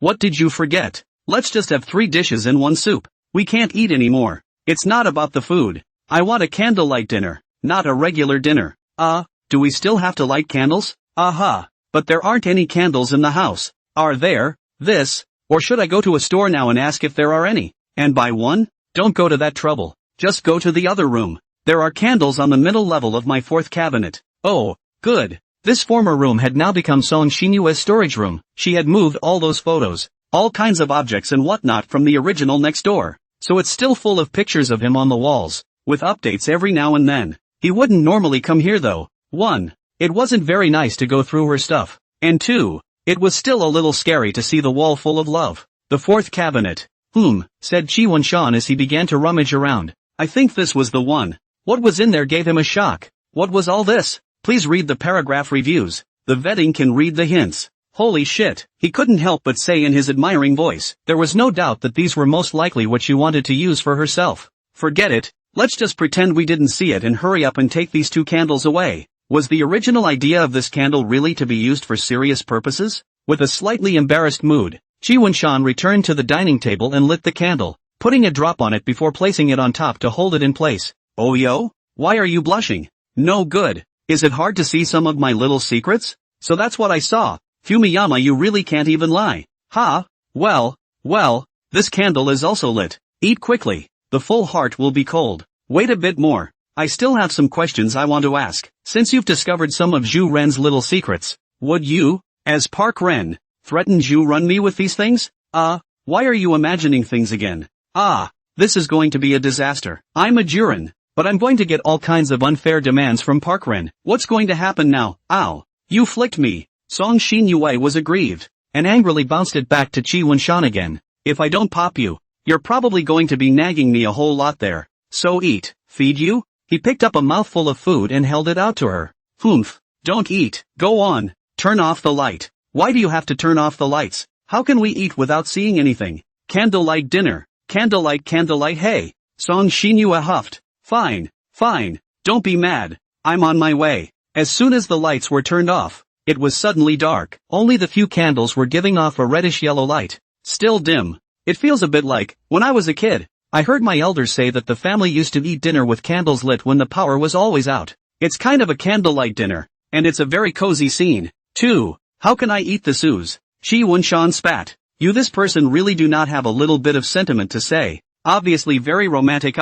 What did you forget? Let's just have 3 dishes and 1 soup. We can't eat anymore. It's not about the food. I want a candlelight dinner, not a regular dinner. Do we still have to light candles? But there aren't any candles in the house. Are there? Or should I go to a store now and ask if there are any? And buy one? Don't go to that trouble. Just go to the other room. There are candles on the middle level of my 4th cabinet. Oh, good. This former room had now become Song Xinyue's storage room. She had moved all those photos, all kinds of objects and whatnot from the original next door. So it's still full of pictures of him on the walls, with updates every now and then. He wouldn't normally come here though. 1. It wasn't very nice to go through her stuff. And 2. It was still a little scary to see the wall full of love. The 4th cabinet. Said Chi Wunshan as he began to rummage around. I think this was the one. What was in there gave him a shock. What was all this? Please read the paragraph reviews. The vetting can read the hints. Holy shit, he couldn't help but say in his admiring voice. There was no doubt that these were most likely what she wanted to use for herself. Forget it, let's just pretend we didn't see it and hurry up and take these 2 candles away. Was the original idea of this candle really to be used for serious purposes? With a slightly embarrassed mood, Chi Wunshan returned to the dining table and lit the candle, putting a drop on it before placing it on top to hold it in place. Oh yo? Why are you blushing? No good. Is it hard to see some of my little secrets? So that's what I saw. Fumiyama, you really can't even lie. Well, this candle is also lit. Eat quickly. The full heart will be cold. Wait a bit more. I still have some questions I want to ask. Since you've discovered some of Zhu Ren's little secrets, would you, as Park Ren, threaten Zhu Ren me with these things? Why are you imagining things again? This is going to be a disaster. I'm a Juren, but I'm going to get all kinds of unfair demands from Park Ren. What's going to happen now? Ow. You flicked me. Song Xinyue was aggrieved, and angrily bounced it back to Chi Wunshan again. If I don't pop you, you're probably going to be nagging me a whole lot there. So eat. Feed you? He picked up a mouthful of food and held it out to her. Don't eat. Go on. Turn off the light. Why do you have to turn off the lights? How can we eat without seeing anything? Candlelight dinner. Candlelight, hey. Song Xinyue huffed. Fine. Don't be mad. I'm on my way. As soon as the lights were turned off, it was suddenly dark. Only the few candles were giving off a reddish-yellow light. Still dim. It feels a bit like, when I was a kid, I heard my elders say that the family used to eat dinner with candles lit when the power was always out. It's kind of a candlelight dinner, and it's a very cozy scene. 2. How can I eat this ooze? Chi Wunshan spat. You, this person really do not have a little bit of sentiment to say. Obviously very romantic.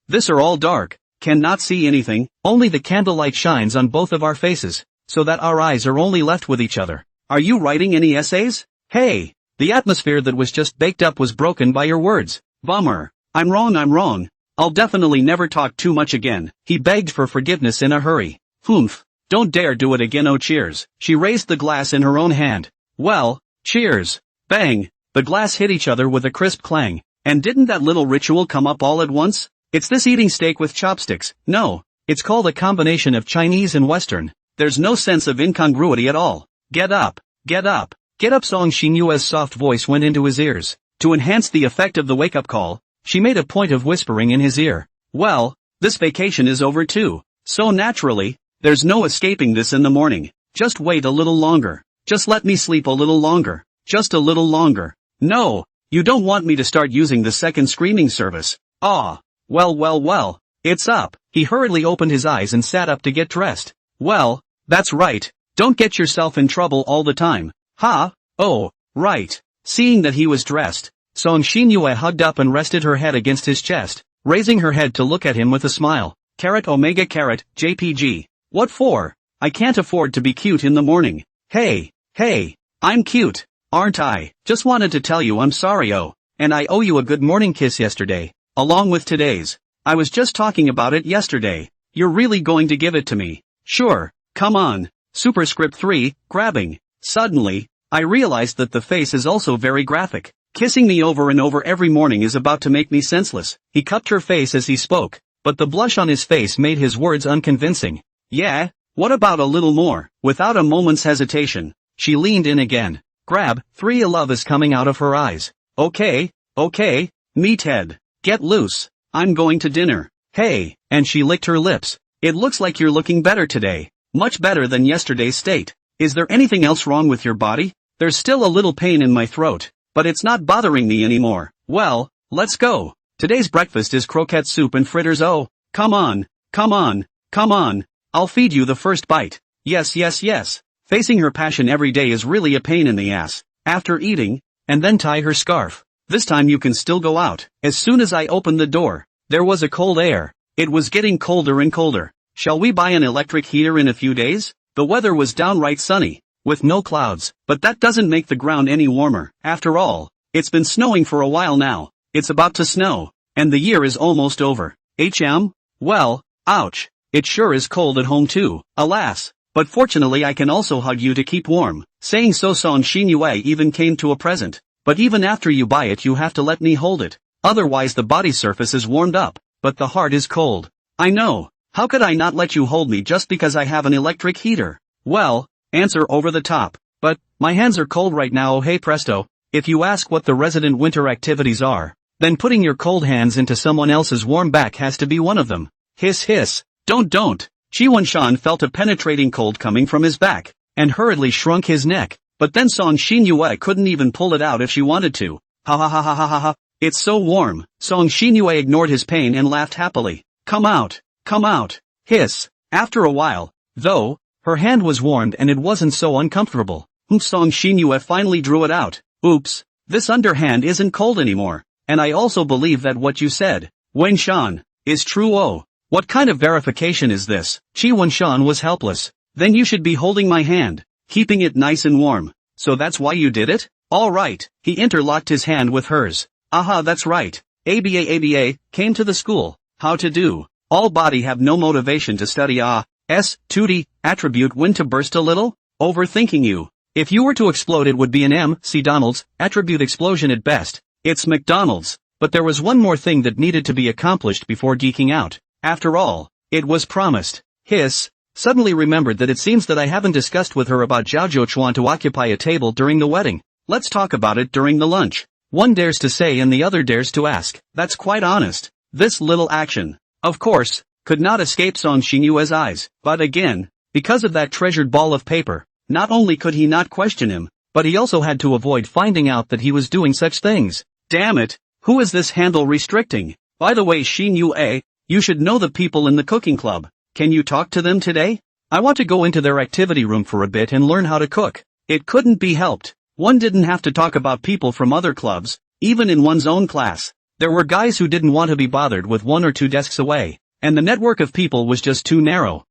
This are all dark. Cannot see anything. Only the candlelight shines on both of our faces, so that our eyes are only left with each other. Are you writing any essays? Hey, the atmosphere that was just baked up was broken by your words. Bummer. I'm wrong. I'll definitely never talk too much again. He begged for forgiveness in a hurry. Humph. Don't dare do it again. Oh, cheers. She raised the glass in her own hand. Well, cheers. Bang. The glass hit each other with a crisp clang. And didn't that little ritual come up all at once? It's this eating steak with chopsticks. No. It's called a combination of Chinese and Western. There's no sense of incongruity at all. Get up. Get up. Get up. Song Xinyue's soft voice went into his ears. To enhance the effect of the wake-up call, she made a point of whispering in his ear. Well, this vacation is over too. So naturally, there's no escaping this in the morning. Just wait a little longer. Just let me sleep a little longer. Just a little longer. No, you don't want me to start using the second screaming service. Ah. Well. It's up. He hurriedly opened his eyes and sat up to get dressed. Well, that's right. Don't get yourself in trouble all the time. Ha? Oh, right. Seeing that he was dressed, Song Xinyue hugged up and rested her head against his chest, raising her head to look at him with a smile. Carat omega carat, JPG. What for? I can't afford to be cute in the morning. Hey, I'm cute, aren't I? Just wanted to tell you I'm sorry. Oh, and I owe you a good morning kiss yesterday, along with today's. I was just talking about it yesterday. You're really going to give it to me? Sure, come on. Superscript 3, grabbing. Suddenly, I realized that the face is also very graphic. Kissing me over and over every morning is about to make me senseless. He cupped her face as he spoke, but the blush on his face made his words unconvincing. Yeah, what about a little more? Without a moment's hesitation, she leaned in again. Grab, 3. Love is coming out of her eyes. Okay, meathead. Get loose. I'm going to dinner. Hey, and she licked her lips. It looks like you're looking better today. Much better than yesterday's state. Is there anything else wrong with your body? There's still a little pain in my throat, but it's not bothering me anymore. Well, let's go. Today's breakfast is croquette soup and fritters. Oh, come on. I'll feed you the first bite. Yes. Facing her passion every day is really a pain in the ass. After eating, and then tie her scarf. This time you can still go out. As soon as I opened the door, there was a cold air. It was getting colder and colder. Shall we buy an electric heater in a few days? The weather was downright sunny, with no clouds, but that doesn't make the ground any warmer. After all, it's been snowing for a while now. It's about to snow, and the year is almost over. Well, ouch. It sure is cold at home too, alas. But fortunately I can also hug you to keep warm. Saying so, Song Xinyue even came to a present. But even after you buy it you have to let me hold it. Otherwise the body surface is warmed up, but the heart is cold. I know. How could I not let you hold me just because I have an electric heater? Well, answer over the top. But, my hands are cold right now. Oh hey presto. If you ask what the resident winter activities are, then putting your cold hands into someone else's warm back has to be one of them. Hiss. Don't. Chi Wanshan felt a penetrating cold coming from his back, and hurriedly shrunk his neck. But then Song Xinyue couldn't even pull it out if she wanted to. Ha. It's so warm. Song Xinyue ignored his pain and laughed happily. Come out. Hiss. After a while, though, her hand was warmed and it wasn't so uncomfortable. Song Xinyue finally drew it out. Oops. This underhand isn't cold anymore. And I also believe that what you said, Wanshan, is true. Oh, what kind of verification is this? Chi Wanshan was helpless. Then you should be holding my hand, keeping it nice and warm. So that's why you did it? All right. He interlocked his hand with hers. Aha, that's right. ABA came to the school. How to do? All body have no motivation to study. Tutti, attribute when to burst a little? Overthinking you. If you were to explode it would be an MC Donald's, attribute explosion at best. It's McDonald's. But there was one more thing that needed to be accomplished before geeking out. After all, it was promised. Hiss. Suddenly remembered that it seems that I haven't discussed with her about Zhao Zhouchuan to occupy a table during the wedding. Let's talk about it during the lunch. One dares to say and the other dares to ask. That's quite honest. This little action, of course, could not escape Song Xinyue's eyes. But again, because of that treasured ball of paper, not only could he not question him, but he also had to avoid finding out that he was doing such things. Damn it, who is this handle restricting? By the way, Xinyue, you should know the people in the cooking club. Can you talk to them today? I want to go into their activity room for a bit and learn how to cook. It couldn't be helped. One didn't have to talk about people from other clubs, even in one's own class. There were guys who didn't want to be bothered with 1 or 2 desks away, and the network of people was just too narrow.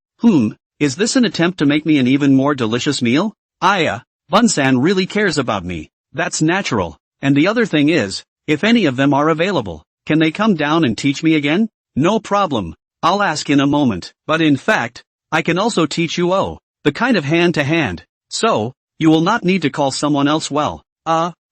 Is this an attempt to make me an even more delicious meal? Bunsan really cares about me. That's natural. And the other thing is, if any of them are available, Can they come down and teach me again? No problem. I'll ask in a moment. But in fact, I can also teach you the kind of hand-to-hand. So, you will not need to call someone else. Well,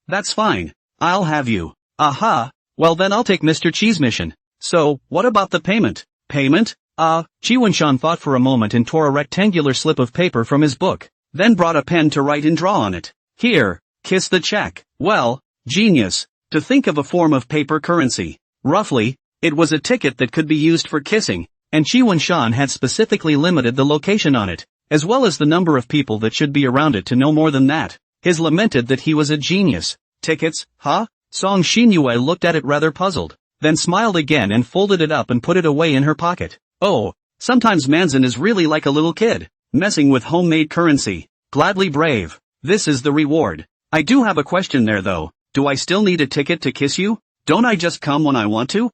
that's fine. I'll have you. Aha. Well then I'll take Mr. Chi's mission. So, what about the payment? Payment? Chi Wunshan thought for a moment and tore a rectangular slip of paper from his book, then brought a pen to write and draw on it. Here, kiss the check. Well, genius. To think of a form of paper currency. Roughly, it was a ticket that could be used for kissing, and Chi Wunshan had specifically limited the location on it, as well as the number of people that should be around it to no more than that. His lamented that he was a genius. Tickets, huh? Song Xinyue looked at it rather puzzled, then smiled again and folded it up and put it away in her pocket. Oh, sometimes Manzan is really like a little kid, messing with homemade currency. Gladly brave. This is the reward. I do have a question there though. Do I still need a ticket to kiss you? Don't I just come when I want to?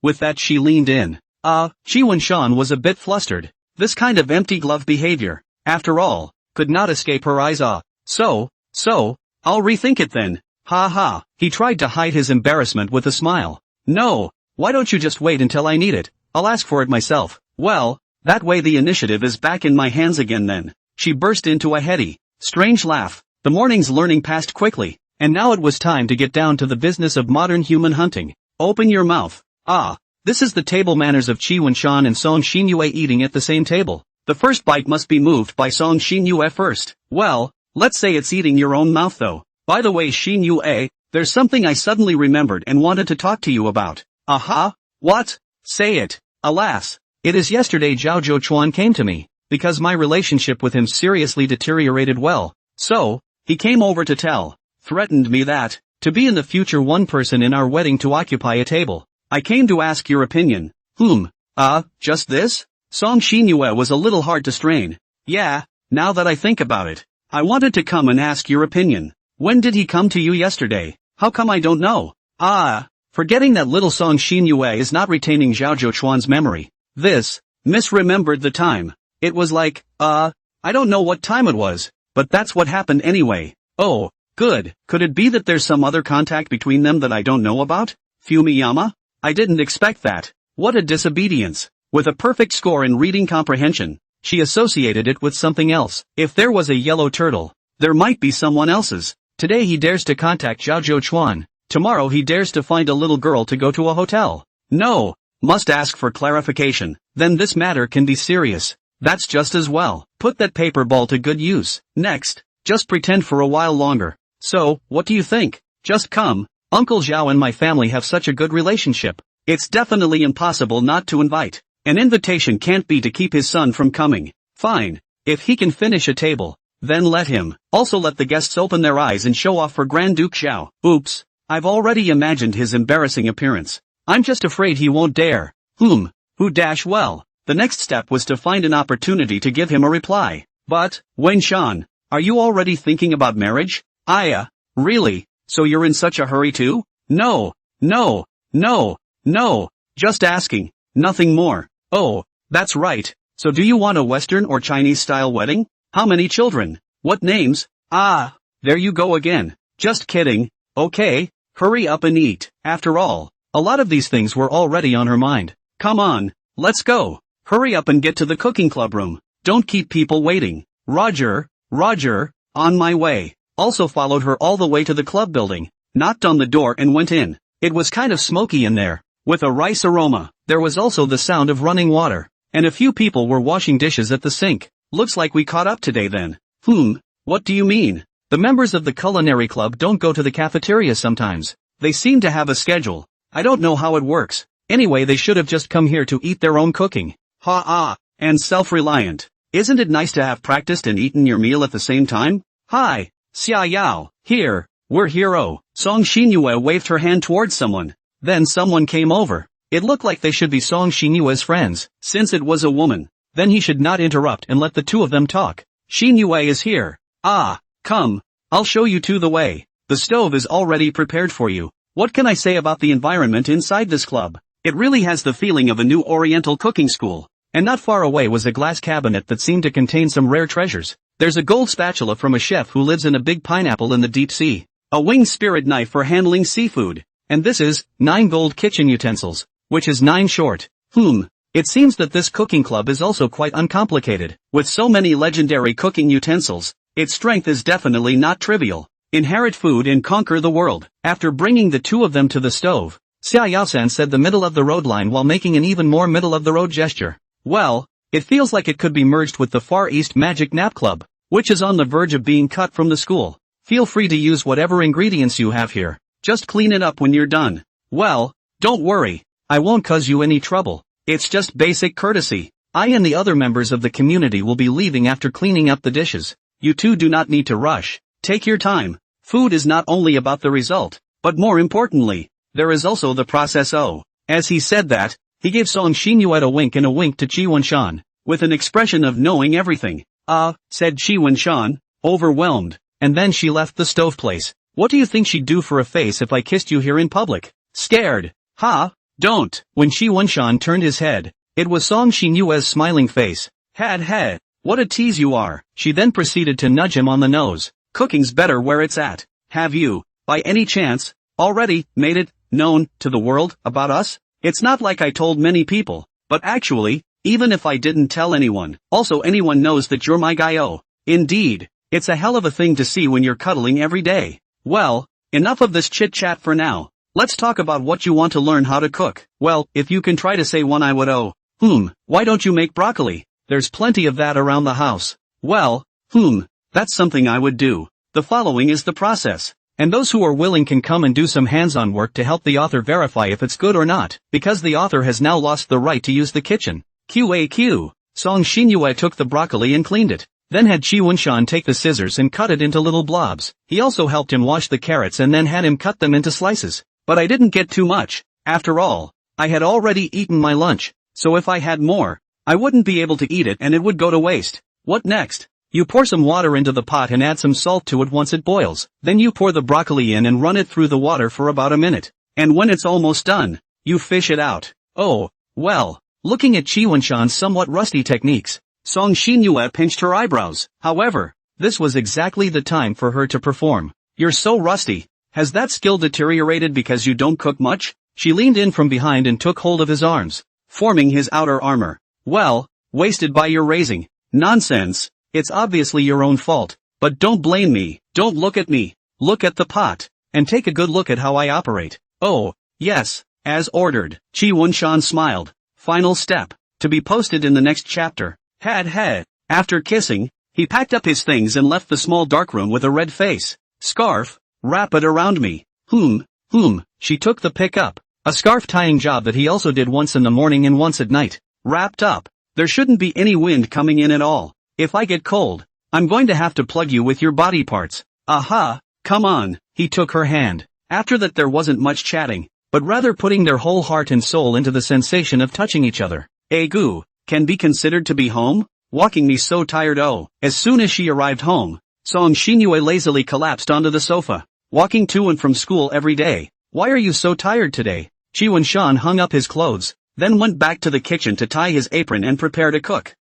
With that she leaned in. Chi Wunshan was a bit flustered. This kind of empty glove behavior, after all, could not escape her eyes. So, I'll rethink it then. Ha ha. He tried to hide his embarrassment with a smile. No, why don't you just wait until I need it? I'll ask for it myself. Well, that way the initiative is back in my hands again then. She burst into a heady, strange laugh. The morning's learning passed quickly, and now it was time to get down to the business of modern human hunting. Open your mouth. This is the table manners of Chi Wunshan and Song Xinyue eating at the same table. The first bite must be moved by Song Xinyue first. Well, let's say it's eating your own mouth though. By the way Xinyue, there's something I suddenly remembered and wanted to talk to you about. Aha? What? Say it. Alas, it is yesterday Zhao Zhouchuan came to me, because my relationship with him seriously deteriorated. Well, so, he came over to threatened me that, to be in the future one person in our wedding to occupy a table. I came to ask your opinion. Just this? Song Xinyue was a little hard to strain. Yeah, now that I think about it. I wanted to come and ask your opinion. When did he come to you yesterday? How come I don't know? Forgetting that little Song Xinyue is not retaining Zhao Zhouchuan's memory. Misremembered the time. It was like, I don't know what time it was, but that's what happened anyway. Oh, good. Could it be that there's some other contact between them that I don't know about? Fumiyama? I didn't expect that. What a disobedience. With a perfect score in reading comprehension, she associated it with something else. If there was a yellow turtle, there might be someone else's. Today he dares to contact Zhao Zhouchuan. Tomorrow he dares to find a little girl to go to a hotel. No, must ask for clarification. Then this matter can be serious. That's just as well. Put that paper ball to good use. Next, just pretend for a while longer. So, what do you think? Just come. Uncle Zhao and my family have such a good relationship. It's definitely impossible not to invite. An invitation can't be to keep his son from coming. Fine. If he can finish a table, then let him. Also let the guests open their eyes and show off for Grand Duke Zhao. Oops. I've already imagined his embarrassing appearance. I'm just afraid he won't dare. Well. The next step was to find an opportunity to give him a reply. But, Wenshan, are you already thinking about marriage? Really? So you're in such a hurry too? No. Just asking. Nothing more. Oh, that's right. So do you want a Western or Chinese-style wedding? How many children? What names? There you go again. Just kidding. Okay, hurry up and eat. After all, a lot of these things were already on her mind. Come on, let's go. Hurry up and get to the cooking club room. Don't keep people waiting. Roger, on my way. Also followed her all the way to the club building, knocked on the door and went in. It was kind of smoky in there, with a rice aroma. There was also the sound of running water, and a few people were washing dishes at the sink. Looks like we caught up today then. What do you mean? The members of the culinary club don't go to the cafeteria sometimes. They seem to have a schedule. I don't know how it works. Anyway, they should have just come here to eat their own cooking. And self-reliant. Isn't it nice to have practiced and eaten your meal at the same time? Hi, Xia Yao, here, we're hero. Song Xinyue waved her hand towards someone. Then someone came over. It looked like they should be Song Xinyue's friends. Since it was a woman, then he should not interrupt and let the two of them talk. Xinyue is here. Come, I'll show you to the way. The stove is already prepared for you. What can I say about the environment inside this club? It really has the feeling of a new Oriental cooking school. And not far away was a glass cabinet that seemed to contain some rare treasures. There's a gold spatula from a chef who lives in a big pineapple in the deep sea. A winged spirit knife for handling seafood. and this is 9 gold kitchen utensils, which is 9 short. It seems that this cooking club is also quite uncomplicated. With so many legendary cooking utensils, its strength is definitely not trivial. Inherit food and conquer the world. After bringing the 2 of them to the stove, Xia Yaosan said the middle of the road line while making an even more middle of the road gesture. Well, it feels like it could be merged with the Far East Magic Nap Club, which is on the verge of being cut from the school. Feel free to use whatever ingredients you have here. Just clean it up when you're done. Well, don't worry. I won't cause you any trouble. It's just basic courtesy. I and the other members of the community will be leaving after cleaning up the dishes. You two do not need to rush. Take your time. Food is not only about the result, but more importantly, there is also the process. As he said that, he gave Song Xinyuet a wink and a wink to Qi Wenshan, with an expression of knowing everything. Said Qi Wenshan, overwhelmed, and then she left the stove place. What do you think she'd do for a face if I kissed you here in public? Scared? Ha? Don't. When Qi Wenshan turned his head, it was Song Xinyuet's smiling face. Had. What a tease you are. She then proceeded to nudge him on the nose. Cooking's better where it's at. Have you, by any chance, already made it known to the world about us? It's not like I told many people, but actually, even if I didn't tell anyone, also anyone knows that you're my guy. Indeed, it's a hell of a thing to see when you're cuddling every day. Well, enough of this chit-chat for now. Let's talk about what you want to learn how to cook. Well, if you can try to say one I would. Why don't you make broccoli? There's plenty of that around the house. Well, that's something I would do. The following is the process. And those who are willing can come and do some hands-on work to help the author verify if it's good or not, because the author has now lost the right to use the kitchen. QAQ. Song Xinyue took the broccoli and cleaned it, then had Qi Wenshan take the scissors and cut it into little blobs. He also helped him wash the carrots and then had him cut them into slices. But I didn't get too much. After all, I had already eaten my lunch, so if I had more, I wouldn't be able to eat it and it would go to waste. What next? You pour some water into the pot and add some salt to it once it boils. Then you pour the broccoli in and run it through the water for about a minute. And when it's almost done, you fish it out. Oh, well, looking at Qi Wenshan's somewhat rusty techniques, Song Xinyue pinched her eyebrows. However, this was exactly the time for her to perform. You're so rusty. Has that skill deteriorated because you don't cook much? She leaned in from behind and took hold of his arms, forming his outer armor. Well, wasted by your raising. Nonsense. It's obviously your own fault, but don't blame me. Don't look at me. Look at the pot, and take a good look at how I operate. Oh, yes, as ordered. Qi Wenshan smiled. Final step, to be posted in the next chapter. Had. After kissing, he packed up his things and left the small dark room with a red face. Scarf, wrap it around me. She took the pick up. A scarf tying job that he also did once in the morning and once at night. Wrapped up. There shouldn't be any wind coming in at all. If I get cold, I'm going to have to plug you with your body parts. Aha, come on. He took her hand. After that there wasn't much chatting, but rather putting their whole heart and soul into the sensation of touching each other. Egu, can be considered to be home? Walking me so tired. As soon as she arrived home, Song Xinyue lazily collapsed onto the sofa. Walking to and from school every day. Why are you so tired today? Qi Wenshan hung up his clothes, then went back to the kitchen to tie his apron and prepare to cook.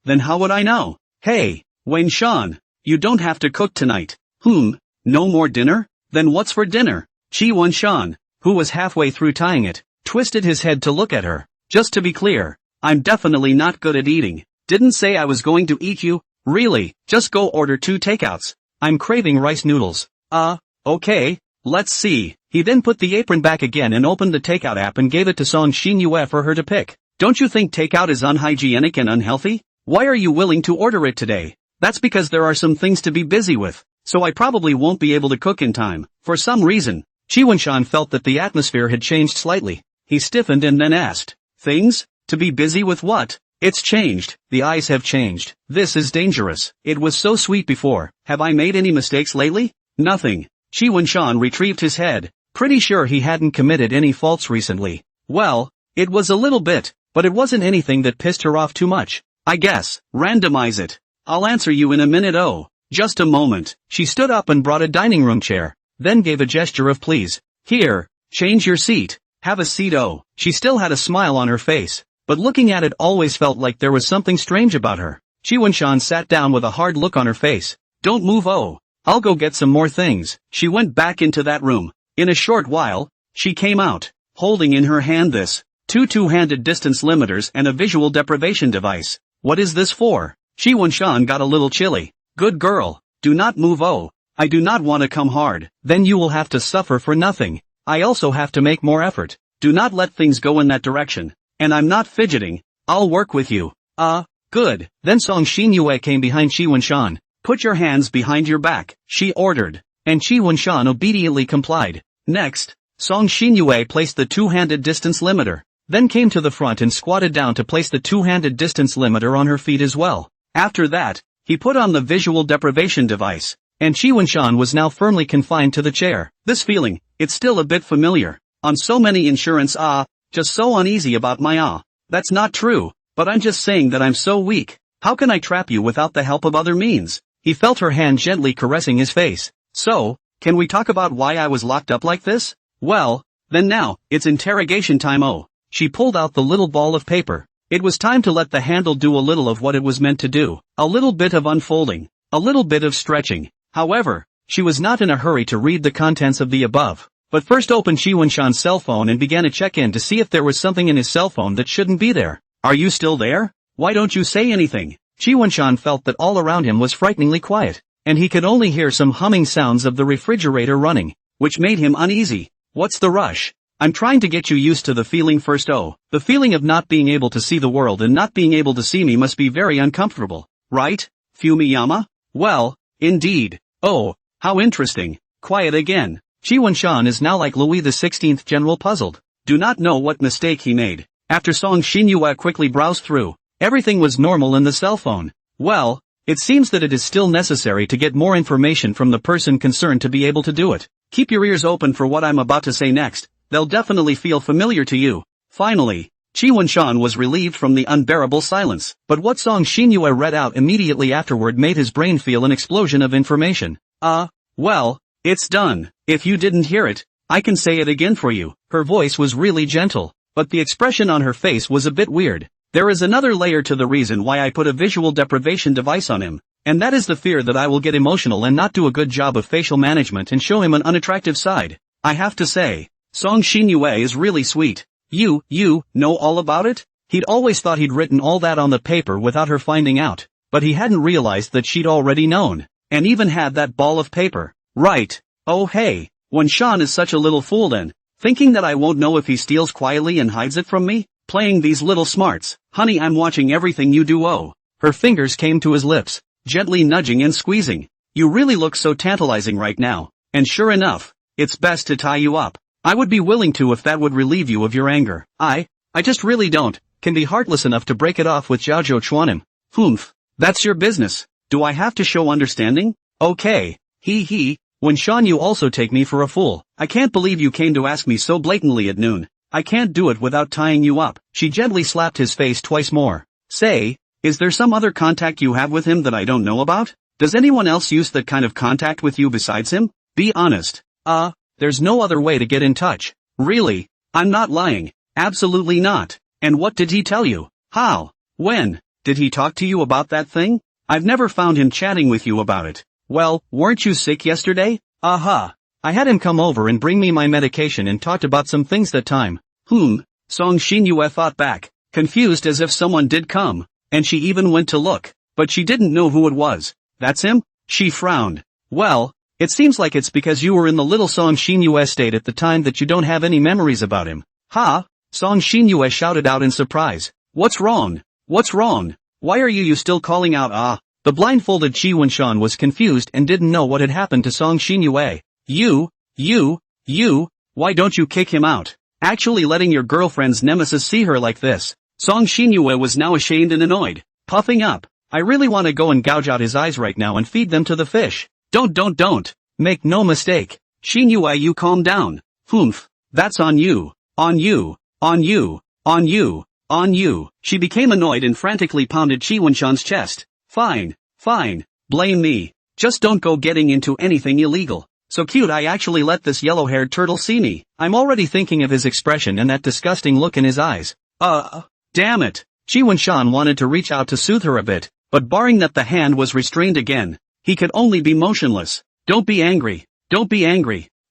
Then how would I know? Hey, Wenshan, you don't have to cook tonight. No more dinner? Then what's for dinner? Qi Wenshan, who was halfway through tying it, twisted his head to look at her. Just to be clear, I'm definitely not good at eating. Didn't say I was going to eat you. Really, just go order 2 takeouts. I'm craving rice noodles. Okay, let's see. He then put the apron back again and opened the takeout app and gave it to Song Xinyue for her to pick. Don't you think takeout is unhygienic and unhealthy? Why are you willing to order it today? That's because there are some things to be busy with, so I probably won't be able to cook in time. For some reason, Qi Wenshan felt that the atmosphere had changed slightly. He stiffened and then asked, things? To be busy with what? It's changed. The eyes have changed. This is dangerous. It was so sweet before. Have I made any mistakes lately? Nothing. Qi Wenshan retrieved his head. Pretty sure he hadn't committed any faults recently. Well, it was a little bit, but it wasn't anything that pissed her off too much. I guess. Randomize it. I'll answer you in a minute. Just a moment. She stood up and brought a dining room chair, then gave a gesture of please. Here, change your seat. Have a seat. She still had a smile on her face, but looking at it always felt like there was something strange about her. Qi Wenshan sat down with a hard look on her face. Don't move. I'll go get some more things. She went back into that room. In a short while, She came out, holding in her hand this two-handed distance limiters and a visual deprivation device. What is this for? Shi Wanshan got a little chilly. Good girl, do not move. Oh, I do not want to come hard. Then you will have to suffer for nothing. I also have to make more effort. Do not let things go in that direction. And I'm not fidgeting. I'll work with you. Good. Then Song Xinyue came behind Shi Wanshan. Put your hands behind your back, she ordered. And Shi Wanshan obediently complied. Next, Song Xinyue placed the two-handed distance limiter, then came to the front and squatted down to place the two-handed distance limiter on her feet as well. After that, he put on the visual deprivation device, and Shi Wanshan was now firmly confined to the chair. This feeling, it's still a bit familiar. On so many insurance just so uneasy about my That's not true, but I'm just saying that I'm so weak. How can I trap you without the help of other means? He felt her hand gently caressing his face. So, can we talk about why I was locked up like this? Well, then now, it's interrogation time. Oh. She pulled out the little ball of paper. It was time to let the handle do a little of what it was meant to do. A little bit of unfolding. A little bit of stretching. However, she was not in a hurry to read the contents of the above, but first opened Shi Wanshan's cell phone and began to check in to see if there was something in his cell phone that shouldn't be there. Are you still there? Why don't you say anything? Shi Wanshan felt that all around him was frighteningly quiet, and he could only hear some humming sounds of the refrigerator running, which made him uneasy. What's the rush? I'm trying to get you used to the feeling first. Oh, the feeling of not being able to see the world and not being able to see me must be very uncomfortable, right, Fumiyama? Well, indeed. Oh, how interesting. Quiet again. Shi Wanshan is now like Louis XVI general puzzled. Do not know what mistake he made. After Song Xinyue quickly browsed through, everything was normal in the cell phone. Well, it seems that it is still necessary to get more information from the person concerned to be able to do it. Keep your ears open for what I'm about to say next. They'll definitely feel familiar to you. Finally, Shi Wanshan was relieved from the unbearable silence. But what Song Xinyue read out immediately afterward made his brain feel an explosion of information. Well, it's done. If you didn't hear it, I can say it again for you. Her voice was really gentle, but the expression on her face was a bit weird. There is another layer to the reason why I put a visual deprivation device on him, and that is the fear that I will get emotional and not do a good job of facial management and show him an unattractive side. I have to say, Song Xinyue is really sweet. You know all about it? He'd always thought he'd written all that on the paper without her finding out, but he hadn't realized that she'd already known, and even had that ball of paper. Right. Oh hey, Wanshan is such a little fool then, thinking that I won't know if he steals quietly and hides it from me? Playing these little smarts. Honey, I'm watching everything you do. Oh. Her fingers came to his lips, gently nudging and squeezing. You really look so tantalizing right now, and sure enough, it's best to tie you up. I would be willing to if that would relieve you of your anger. I just really can be heartless enough to break it off with Zhaozhou Chuanim. Humph. That's your business. Do I have to show understanding? Okay. Wanshan, you also take me for a fool. I can't believe you came to ask me so blatantly at noon. I can't do it without tying you up. She gently slapped his face twice more. Say, is there some other contact you have with him that I don't know about? Does anyone else use that kind of contact with you besides him? Be honest. There's no other way to get in touch. Really? I'm not lying. Absolutely not. And what did he tell you? How? When? Did he talk to you about that thing? I've never found him chatting with you about it. Well, weren't you sick yesterday? I had him come over and bring me my medication and talked about some things that time. Song Xinyue thought back, confused as if someone did come, and she even went to look, but she didn't know who it was. That's him? She frowned. Well, it seems like it's because you were in the little Song Xinyue state at the time that you don't have any memories about him. Song Xinyue shouted out in surprise. What's wrong? What's wrong? Why are you still calling out The blindfolded Shi Wanshan was confused and didn't know what had happened to Song Xinyue. Why don't you kick him out? Actually letting your girlfriend's nemesis see her like this. Song Xinyue was now ashamed and annoyed, puffing up. I really want to go and gouge out his eyes right now and feed them to the fish. Don't. Make no mistake. Xinyue, you calm down. That's on you. On you. She became annoyed and frantically pounded Shi Wanshan's chest. Fine. Blame me. Just don't go getting into anything illegal. So cute, I actually let this yellow-haired turtle see me. I'm already thinking of his expression and that disgusting look in his eyes. Damn it. Shi Wanshan wanted to reach out to soothe her a bit, but barring that the hand was restrained again, he could only be motionless. Don't be angry.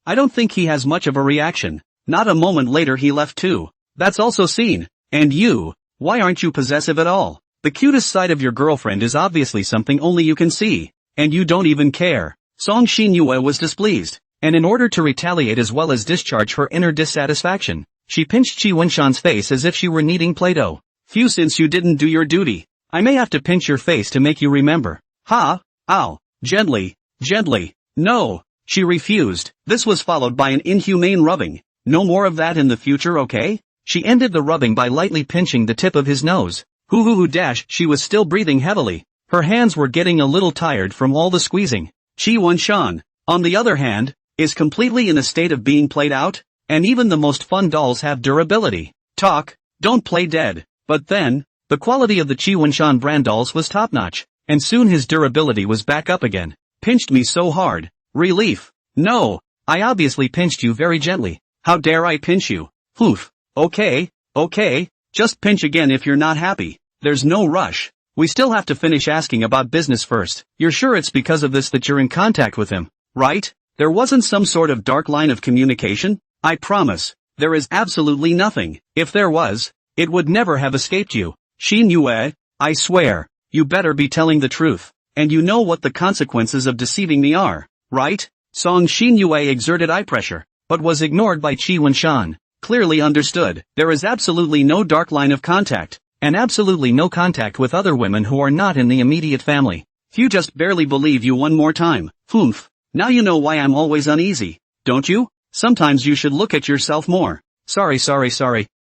I don't think he has much of a reaction. Not a moment later he left too. That's also seen. And you, why aren't you possessive at all? The cutest side of your girlfriend is obviously something only you can see. And you don't even care. Song Xinyue was displeased. And in order to retaliate as well as discharge her inner dissatisfaction, she pinched Qi Wenshan's face as if she were kneading Play-Doh. Phew, since you didn't do your duty, I may have to pinch your face to make you remember. Ha! Ow! Gently, gently. No! She refused. This was followed by an inhumane rubbing. No more of that in the future, okay? She ended the rubbing by lightly pinching the tip of his nose. Hoo dash, she was still breathing heavily. Her hands were getting a little tired from all the squeezing. Qi Wenshan, on the other hand, is completely in a state of being played out, and even the most fun dolls have durability. Talk, don't play dead. But then, the quality of the Qi Wenshan brand dolls was top-notch, and soon his durability was back up again. Pinched me so hard. Relief. No, I obviously pinched you very gently. How dare I pinch you? Oof. Okay, just pinch again if you're not happy. There's no rush. We still have to finish asking about business first. You're sure it's because of this that you're in contact with him, right? There wasn't some sort of dark line of communication? I promise, there is absolutely nothing. If there was, it would never have escaped you. Xinyue, I swear, you better be telling the truth. And you know what the consequences of deceiving me are, right? Song Xinyue exerted eye pressure, but was ignored by Qi Wenshan. Clearly understood, there is absolutely no dark line of contact, and absolutely no contact with other women who are not in the immediate family. You just barely believe you one more time. Oomph. Now you know why I'm always uneasy, don't you? Sometimes you should look at yourself more. Sorry.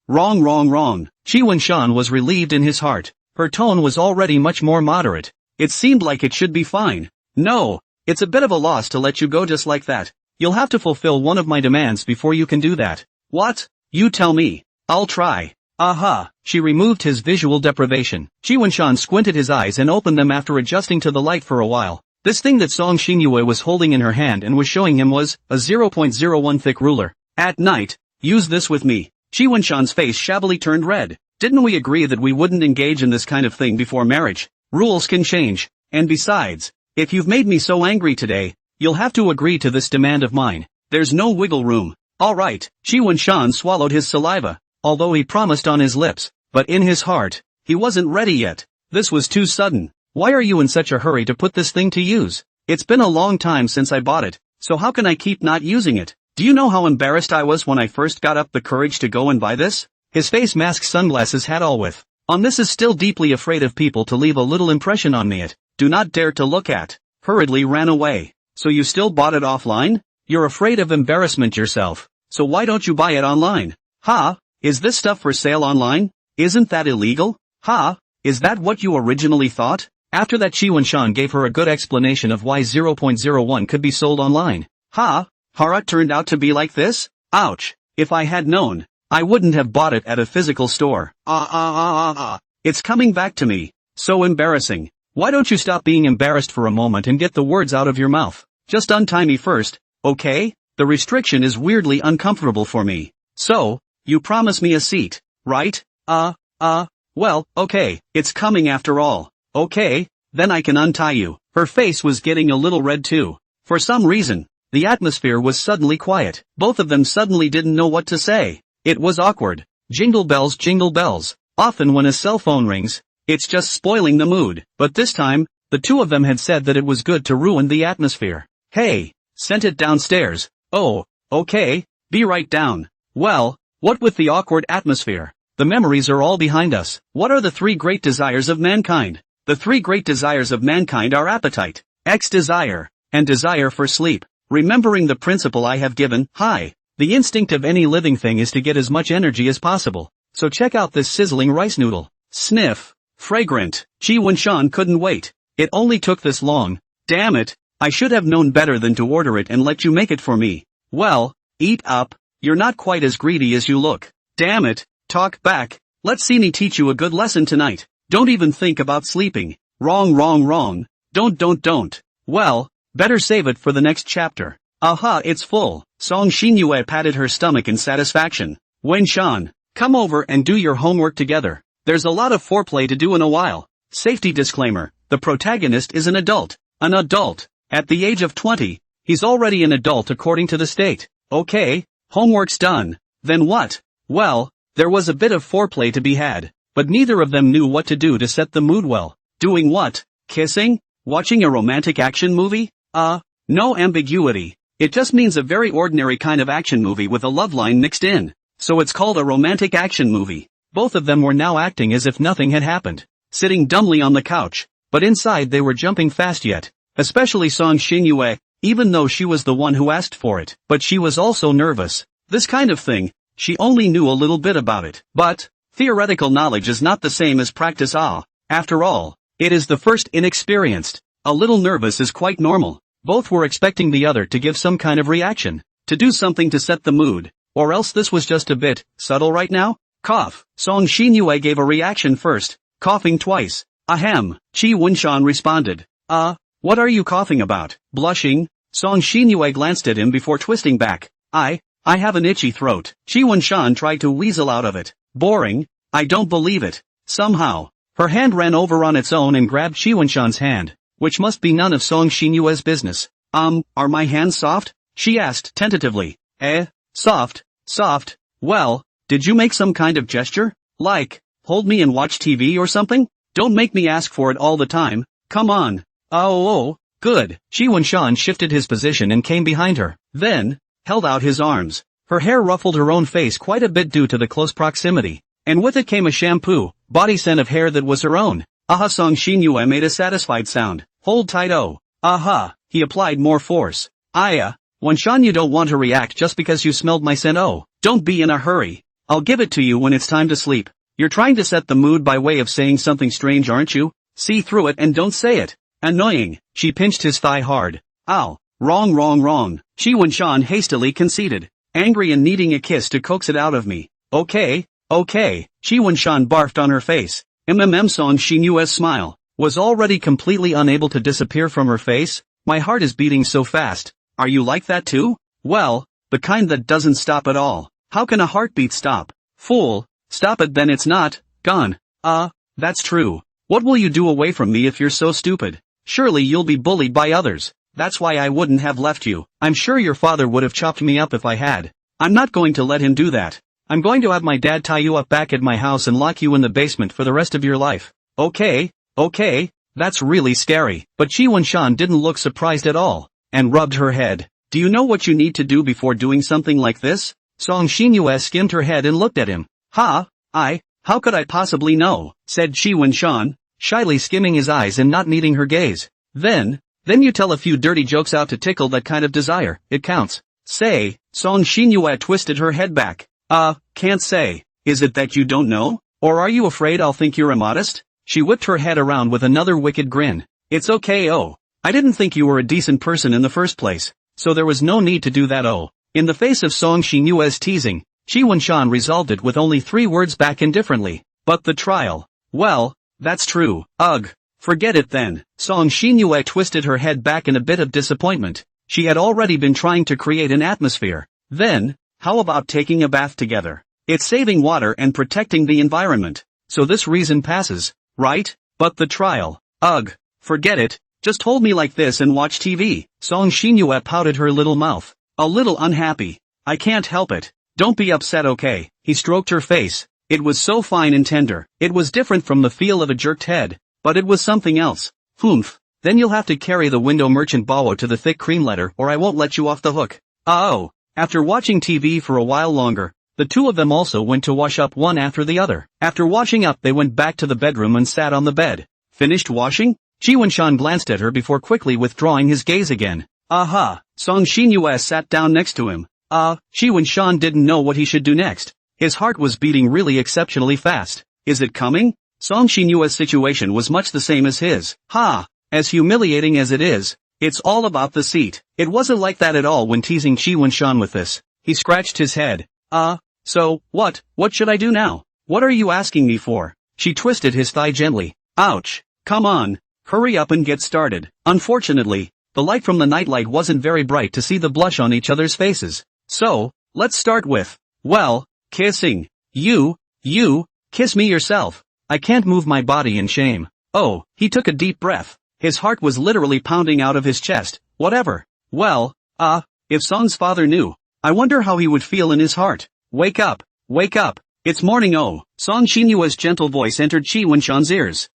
Wrong. Qi Wenshan was relieved in his heart. Her tone was already much more moderate. It seemed like it should be fine. No, it's a bit of a loss to let you go just like that. You'll have to fulfill one of my demands before you can do that. What? You tell me. I'll try. Aha. She removed his visual deprivation. Qi Wenshan squinted his eyes and opened them after adjusting to the light for a while. This thing that Song Xinyue was holding in her hand and was showing him was a 0.01 thick ruler. At night, use this with me. Qi Wenshan's face shabbily turned red. Didn't we agree that we wouldn't engage in this kind of thing before marriage? Rules can change. And besides, if you've made me so angry today, you'll have to agree to this demand of mine. There's no wiggle room. Alright. Qi Wenshan swallowed his saliva, although he promised on his lips, but in his heart, he wasn't ready yet. This was too sudden. Why are you in such a hurry to put this thing to use? It's been a long time since I bought it, so how can I keep not using it? Do you know how embarrassed I was when I first got up the courage to go and buy this? His face mask sunglasses hat all with. On this is still deeply afraid of people to leave a little impression on me it. Do not dare to look at. Hurriedly ran away. So you still bought it offline? You're afraid of embarrassment yourself. So why don't you buy it online? Ha? Is this stuff for sale online? Isn't that illegal? Ha? Is that what you originally thought? After that Qi Wenshan gave her a good explanation of why 0.01 could be sold online. Ha? Hara turned out to be like this? Ouch. If I had known, I wouldn't have bought it at a physical store. It's coming back to me. So embarrassing. Why don't you stop being embarrassed for a moment and get the words out of your mouth? Just untie me first, okay? The restriction is weirdly uncomfortable for me. So, you promise me a seat, right? Well, okay, it's coming after all. Okay, then I can untie you. Her face was getting a little red too. For some reason, the atmosphere was suddenly quiet. Both of them suddenly didn't know what to say. It was awkward. Jingle bells, jingle bells. Often when a cell phone rings, it's just spoiling the mood. But this time, the two of them had said that it was good to ruin the atmosphere. Hey, sent it downstairs. Oh, okay, be right down. Well, what with the awkward atmosphere? The memories are all behind us. What are the three great desires of mankind? The three great desires of mankind are appetite, desire, and desire for sleep. Remembering the principle I have given, the instinct of any living thing is to get as much energy as possible. So check out this sizzling rice noodle. Sniff. Fragrant. Qi Wenshan couldn't wait. It only took this long. Damn it. I should have known better than to order it and let you make it for me. Well, eat up. You're not quite as greedy as you look. Damn it. Talk back. Let's see me teach you a good lesson tonight. Don't even think about sleeping. Wrong. Don't. Well, better save it for the next chapter. Aha, it's full. Song Xinyue patted her stomach in satisfaction. Wenshan, come over and do your homework together. There's a lot of foreplay to do in a while. Safety disclaimer, the protagonist is an adult. An adult. At the age of 20, he's already an adult according to the state. Okay, homework's done. Then what? Well, there was a bit of foreplay to be had, but neither of them knew what to do to set the mood well. Doing what? Kissing? Watching a romantic action movie? No ambiguity. It just means a very ordinary kind of action movie with a love line mixed in. So it's called a romantic action movie. Both of them were now acting as if nothing had happened, sitting dumbly on the couch, but inside they were jumping fast yet, especially Song Xinyue, even though she was the one who asked for it. But she was also nervous. This kind of thing, she only knew a little bit about it. But theoretical knowledge is not the same as practice. After all, it is the first inexperienced. A little nervous is quite normal. Both were expecting the other to give some kind of reaction, to do something to set the mood, or else this was just a bit subtle right now. Cough. Song Xinyue gave a reaction first, coughing twice. Ahem. Qi Wunshan responded. What are you coughing about? Blushing? Song Xinyue glanced at him before twisting back. I have an itchy throat. Qi Wunshan tried to weasel out of it. Boring. I don't believe it. Somehow, her hand ran over on its own and grabbed Qi Wunshan's hand, which must be none of Song Xinyue's business. Are my hands soft? She asked tentatively. Soft? Well, did you make some kind of gesture? Like, hold me and watch TV or something? Don't make me ask for it all the time. Come on. Oh, good. Qi Wunshan shifted his position and came behind her, then held out his arms. Her hair ruffled her own face quite a bit due to the close proximity, and with it came a shampoo, body scent of hair that was her own. Song Xinyue made a satisfied sound. Hold tight. He applied more force. Wunshan, you don't want to react just because you smelled my scent. Don't be in a hurry. I'll give it to you when it's time to sleep. You're trying to set the mood by way of saying something strange, aren't you? See through it and don't say it. Annoying. She pinched his thigh hard. Ow. Wrong. Qi Wunshan hastily conceded, angry and needing a kiss to coax it out of me. Okay. Qi Wunshan barfed on her face. Song Xinyue's smile was already completely unable to disappear from her face. My heart is beating so fast. Are you like that too? Well, the kind that doesn't stop at all. How can a heartbeat stop? Fool. Stop it, then it's not gone. That's true. What will you do away from me if you're so stupid? Surely you'll be bullied by others. That's why I wouldn't have left you. I'm sure your father would have chopped me up if I had. I'm not going to let him do that. I'm going to have my dad tie you up back at my house and lock you in the basement for the rest of your life. Okay, that's really scary. But Qi Wunshan didn't look surprised at all, and rubbed her head. Do you know what you need to do before doing something like this? Song Xinyue skimmed her head and looked at him. How could I possibly know? Said Qi Wunshan, shyly skimming his eyes and not meeting her gaze. Then you tell a few dirty jokes out to tickle that kind of desire. It counts. Say. Song Xinyue twisted her head back. Can't say. Is it that you don't know? Or are you afraid I'll think you're immodest? She whipped her head around with another wicked grin. It's okay. I didn't think you were a decent person in the first place, so there was no need to do that. In the face of Song Xinyue's teasing, Qi Wunshan resolved it with only 3 words back indifferently. But the trial. Well, that's true. Ugh. Forget it then. Song Xinyue twisted her head back in a bit of disappointment. She had already been trying to create an atmosphere. Then, how about taking a bath together? It's saving water and protecting the environment. So this reason passes, right? But the trial. Ugh. Forget it. Just hold me like this and watch TV. Song Xinyue pouted her little mouth. A little unhappy. I can't help it. Don't be upset, okay? He stroked her face. It was so fine and tender. It was different from the feel of a jerked head, but it was something else. Humph. Then you'll have to carry the window merchant Bao to the thick cream letter or I won't let you off the hook. After watching TV for a while longer, the two of them also went to wash up one after the other. After washing up they went back to the bedroom and sat on the bed. Finished washing? Qi Wunshan glanced at her before quickly withdrawing his gaze again. Song Xinyue sat down next to him. Qi Wunshan didn't know what he should do next. His heart was beating really exceptionally fast. Is it coming? Song Xinyue's situation was much the same as his. As humiliating as it is, it's all about the seat. It wasn't like that at all when teasing Qi Wunshan with this. He scratched his head. So, what should I do now? What are you asking me for? She twisted his thigh gently. Ouch. Come on. Hurry up and get started. Unfortunately, the light from the nightlight wasn't very bright to see the blush on each other's faces. So, let's start with, well, kissing. You, kiss me yourself. I can't move my body in shame. He took a deep breath. His heart was literally pounding out of his chest. Whatever. Well, if Song's father knew, I wonder how he would feel in his heart. Wake up! Wake up! It's morning oh! Song Xinyue's gentle voice entered Qi Wenshan's ears.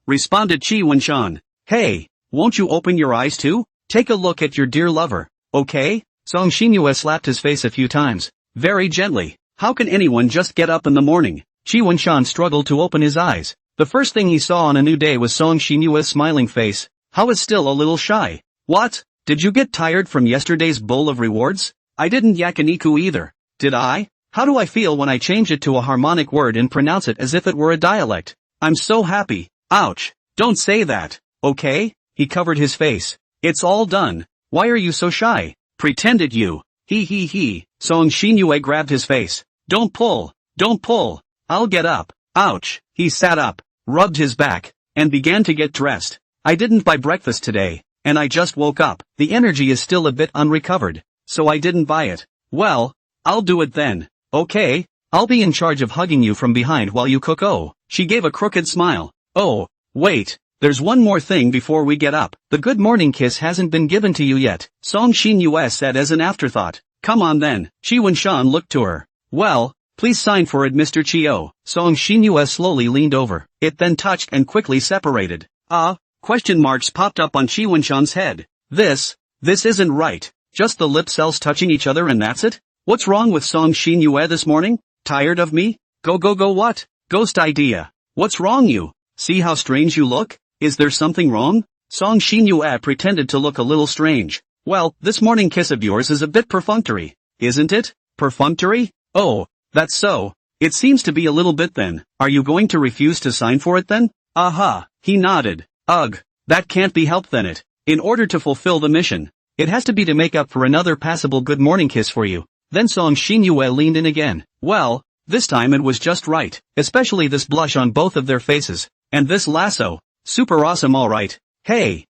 Responded Qi Wenshan. Hey, won't you open your eyes too? Take a look at your dear lover, okay? Song Xinyue slapped his face a few times, very gently. How can anyone just get up in the morning? Qi Wenshan struggled to open his eyes. The first thing he saw on a new day was Song Xinyue's smiling face. How is still a little shy. What? Did you get tired from yesterday's bowl of rewards? I didn't yakiniku either. Did I? How do I feel when I change it to a harmonic word and pronounce it as if it were a dialect? I'm so happy. Ouch. Don't say that, okay? He covered his face. It's all done. Why are you so shy? Pretended you. He. Song Xinyue grabbed his face. Don't pull. Don't pull. I'll get up. Ouch. He sat up, rubbed his back, and began to get dressed. I didn't buy breakfast today, and I just woke up. The energy is still a bit unrecovered, so I didn't buy it. Well, I'll do it then. Okay, I'll be in charge of hugging you from behind while you cook. Oh, she gave a crooked smile. Oh, wait, there's one more thing before we get up. The good morning kiss hasn't been given to you yet, Song Xinyue said as an afterthought. Come on then. Qi Wenshan looked to her. Well, please sign for it Mr. Chio. Song Xinyue slowly leaned over. It then touched and quickly separated. Question marks popped up on Qi Wenshan's head. This isn't right. Just the lip cells touching each other and that's it? What's wrong with Song Xinyue this morning? Tired of me? Go what? Ghost idea. What's wrong you? See how strange you look? Is there something wrong? Song Xinyue pretended to look a little strange. Well, this morning kiss of yours is a bit perfunctory. Isn't it? Perfunctory? Oh, that's so. It seems to be a little bit then. Are you going to refuse to sign for it then? Aha, he nodded. Ugh, that can't be helped then in order to fulfill the mission, it has to be to make up for another passable good morning kiss for you. Then Song Xinyue leaned in again. Well, this time it was just right, especially this blush on both of their faces, and this lasso. Super awesome alright. Hey,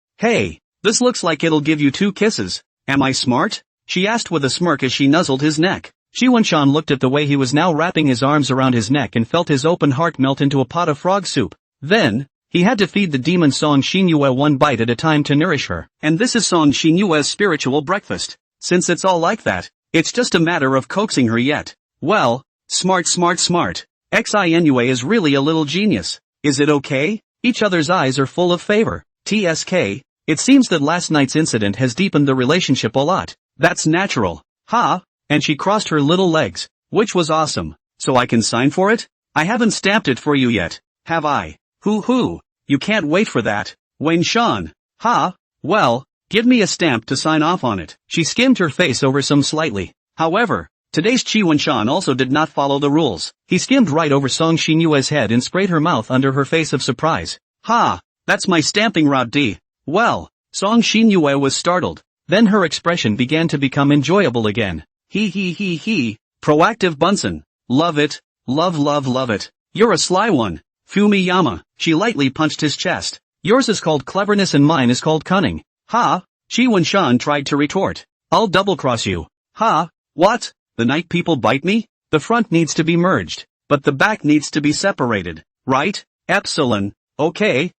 this looks like it'll give you 2 kisses. Am I smart? She asked with a smirk as she nuzzled his neck. Qi Wenshan looked at the way he was now wrapping his arms around his neck and felt his open heart melt into a pot of frog soup. Then, he had to feed the demon Song Xinyue one bite at a time to nourish her. And this is Song Xinyue's spiritual breakfast. Since it's all like that, it's just a matter of coaxing her yet. Well, smart. Xinue is really a little genius. Is it okay? Each other's eyes are full of favor. TSK, it seems that last night's incident has deepened the relationship a lot. That's natural. Ha! And she crossed her little legs, which was awesome. So I can sign for it? I haven't stamped it for you yet, have I? Hoo, you can't wait for that. Wenshan. Ha, well, give me a stamp to sign off on it. She skimmed her face over some slightly. However, today's Qi Wenshan also did not follow the rules. He skimmed right over Song Xinyue's head and sprayed her mouth under her face of surprise. Ha, that's my stamping rod D. Well, Song Xinyue was startled. Then her expression began to become enjoyable again. He. Proactive Bunsen. Love it. Love it. You're a sly one. Fumiyama. She lightly punched his chest. Yours is called cleverness and mine is called cunning. Ha! Qi Wenshan tried to retort. I'll double-cross you. Ha! What? The night people bite me? The front needs to be merged, but the back needs to be separated, right? Epsilon. Okay.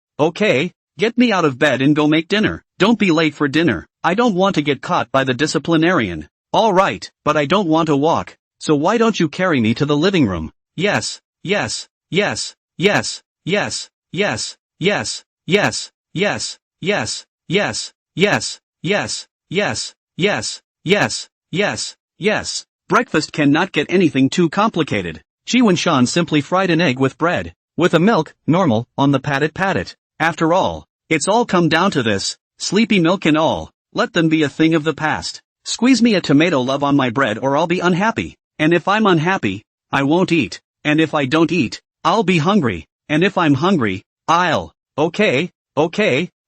Get me out of bed and go make dinner. Don't be late for dinner. I don't want to get caught by the disciplinarian. All right, but I don't want to walk. So why don't you carry me to the living room? Yes. Breakfast cannot get anything too complicated. Qi Wenshan simply fried an egg with bread, with a milk, normal, on the pat-it. After all, it's all come down to this, sleepy milk and all, let them be a thing of the past. Squeeze me a tomato love on my bread or I'll be unhappy, and if I'm unhappy, I won't eat, and if I don't eat, I'll be hungry, and if I'm hungry, I'll, okay,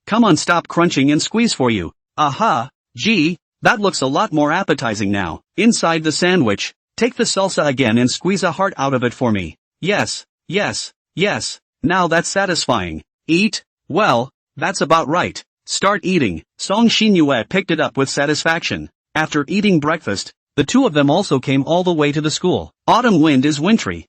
come on stop crunching and squeeze for you. Aha, gee, that looks a lot more appetizing now. Inside the sandwich, take the salsa again and squeeze a heart out of it for me. Yes, now that's satisfying. Eat? Well, that's about right. Start eating. Song Xinyue picked it up with satisfaction. After eating breakfast, the two of them also came all the way to the school. Autumn wind is wintry.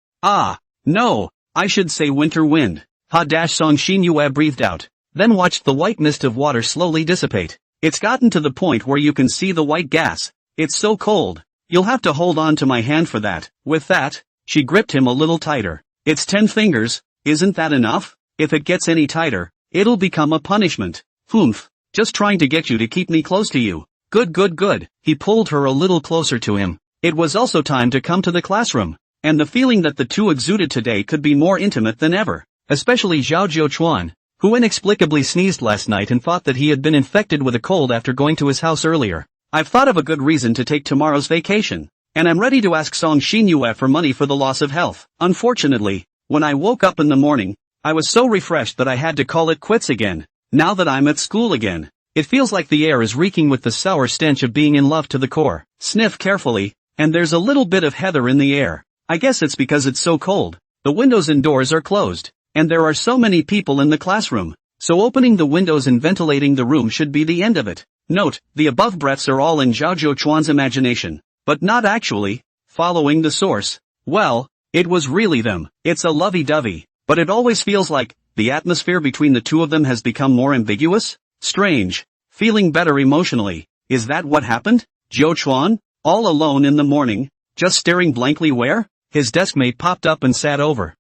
No, I should say winter wind. Song Xinyue breathed out, then watched the white mist of water slowly dissipate. It's gotten to the point where you can see the white gas. It's so cold. You'll have to hold on to my hand for that. With that, she gripped him a little tighter. It's 10 fingers, isn't that enough? If it gets any tighter, it'll become a punishment. Humph. Just trying to get you to keep me close to you. Good. He pulled her a little closer to him. It was also time to come to the classroom, and the feeling that the two exuded today could be more intimate than ever, especially Zhao Jiuchuan, who inexplicably sneezed last night and thought that he had been infected with a cold after going to his house earlier. I've thought of a good reason to take tomorrow's vacation, and I'm ready to ask Song Xinyue for money for the loss of health. Unfortunately, when I woke up in the morning, I was so refreshed that I had to call it quits again. Now that I'm at school again, it feels like the air is reeking with the sour stench of being in love to the core. Sniff carefully, and there's a little bit of heather in the air. I guess it's because it's so cold. The windows and doors are closed, and there are so many people in the classroom, so opening the windows and ventilating the room should be the end of it. Note, the above breaths are all in Zhao Jiuchuan's imagination, but not actually, following the source. Well, it was really them. It's a lovey-dovey, but it always feels like the atmosphere between the two of them has become more ambiguous? Strange. Feeling better emotionally. Is that what happened? Jiuchuan? All alone in the morning, just staring blankly where? His deskmate popped up and sat over.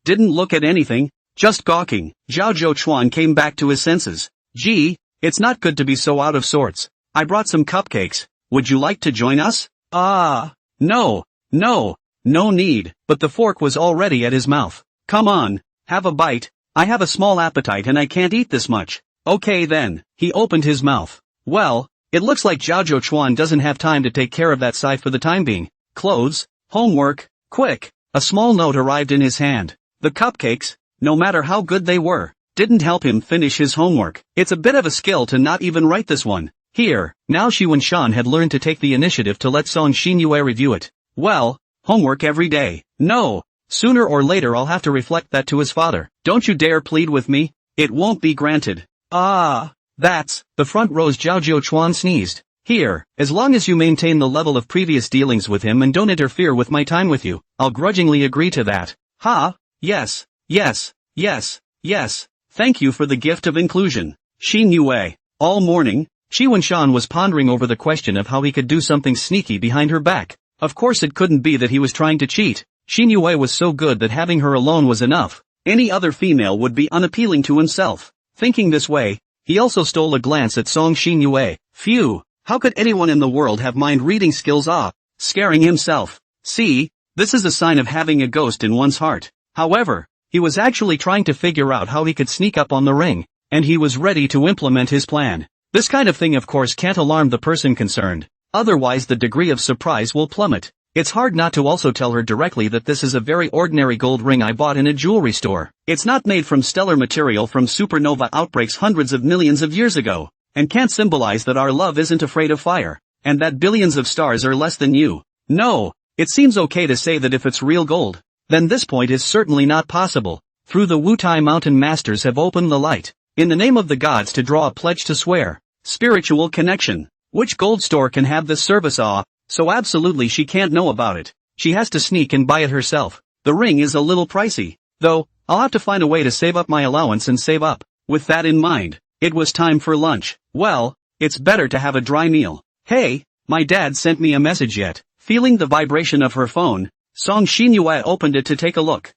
Didn't look at anything, just gawking. Zhao Jiuchuan came back to his senses. Gee, it's not good to be so out of sorts. I brought some cupcakes. Would you like to join us? No need. But the fork was already at his mouth. Come on, have a bite. I have a small appetite and I can't eat this much. Okay then. He opened his mouth. Well, it looks like Zhao Jiuchuan doesn't have time to take care of that side for the time being. Clothes, homework, quick. A small note arrived in his hand. The cupcakes, no matter how good they were, didn't help him finish his homework. It's a bit of a skill to not even write this one. Here, now Xi Wenshan had learned to take the initiative to let Song Xinyue review it. Well, homework every day. No. Sooner or later I'll have to reflect that to his father. Don't you dare plead with me. It won't be granted. That's, the front row's Zhao Jiuchuan sneezed. Here, as long as you maintain the level of previous dealings with him and don't interfere with my time with you, I'll grudgingly agree to that. Yes. Thank you for the gift of inclusion. Xinyue. All morning, Xi Wenshan was pondering over the question of how he could do something sneaky behind her back. Of course it couldn't be that he was trying to cheat. Xinyue was so good that having her alone was enough. Any other female would be unappealing to himself. Thinking this way, he also stole a glance at Song Xinyue. Phew, how could anyone in the world have mind-reading skills? Scaring himself. See, this is a sign of having a ghost in one's heart. However, he was actually trying to figure out how he could sneak up on the ring, and he was ready to implement his plan. This kind of thing of course can't alarm the person concerned, otherwise the degree of surprise will plummet. It's hard not to also tell her directly that this is a very ordinary gold ring I bought in a jewelry store. It's not made from stellar material from supernova outbreaks hundreds of millions of years ago, and can't symbolize that our love isn't afraid of fire, and that billions of stars are less than you. No, it seems okay to say that if it's real gold, then this point is certainly not possible. Through the Wutai mountain masters have opened the light, in the name of the gods to draw a pledge to swear. Spiritual connection. Which gold store can have this service? So absolutely she can't know about it. She has to sneak and buy it herself. The ring is a little pricey, though. I'll have to find a way to save up my allowance and save up. With that in mind, it was time for lunch. Well, it's better to have a dry meal. Hey, my dad sent me a message yet. Feeling the vibration of her phone, Song Xinyue opened it to take a look.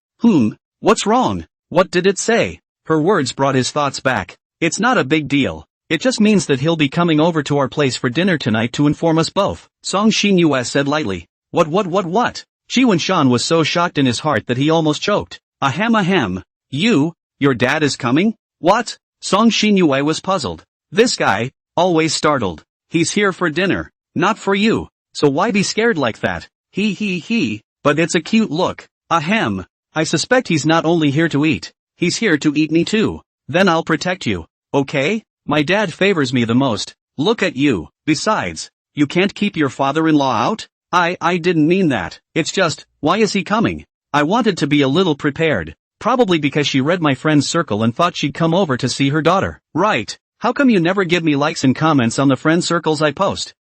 What's wrong? What did it say? Her words brought his thoughts back. It's not a big deal. It just means that he'll be coming over to our place for dinner tonight to inform us both. Song Xinyue said lightly. What? Xi Wenshan was so shocked in his heart that he almost choked. Ahem. Your dad is coming? What? Song Xinyue was puzzled. This guy, always startled. He's here for dinner, not for you. So why be scared like that? He. But it's a cute look. Ahem. I suspect he's not only here to eat. He's here to eat me too. Then I'll protect you. Okay? My dad favors me the most. Look at you. Besides, you can't keep your father-in-law out? I didn't mean that. It's just, why is he coming? I wanted to be a little prepared. Probably because she read my friend's circle and thought she'd come over to see her daughter. Right. How come you never give me likes and comments on the friend circles I post?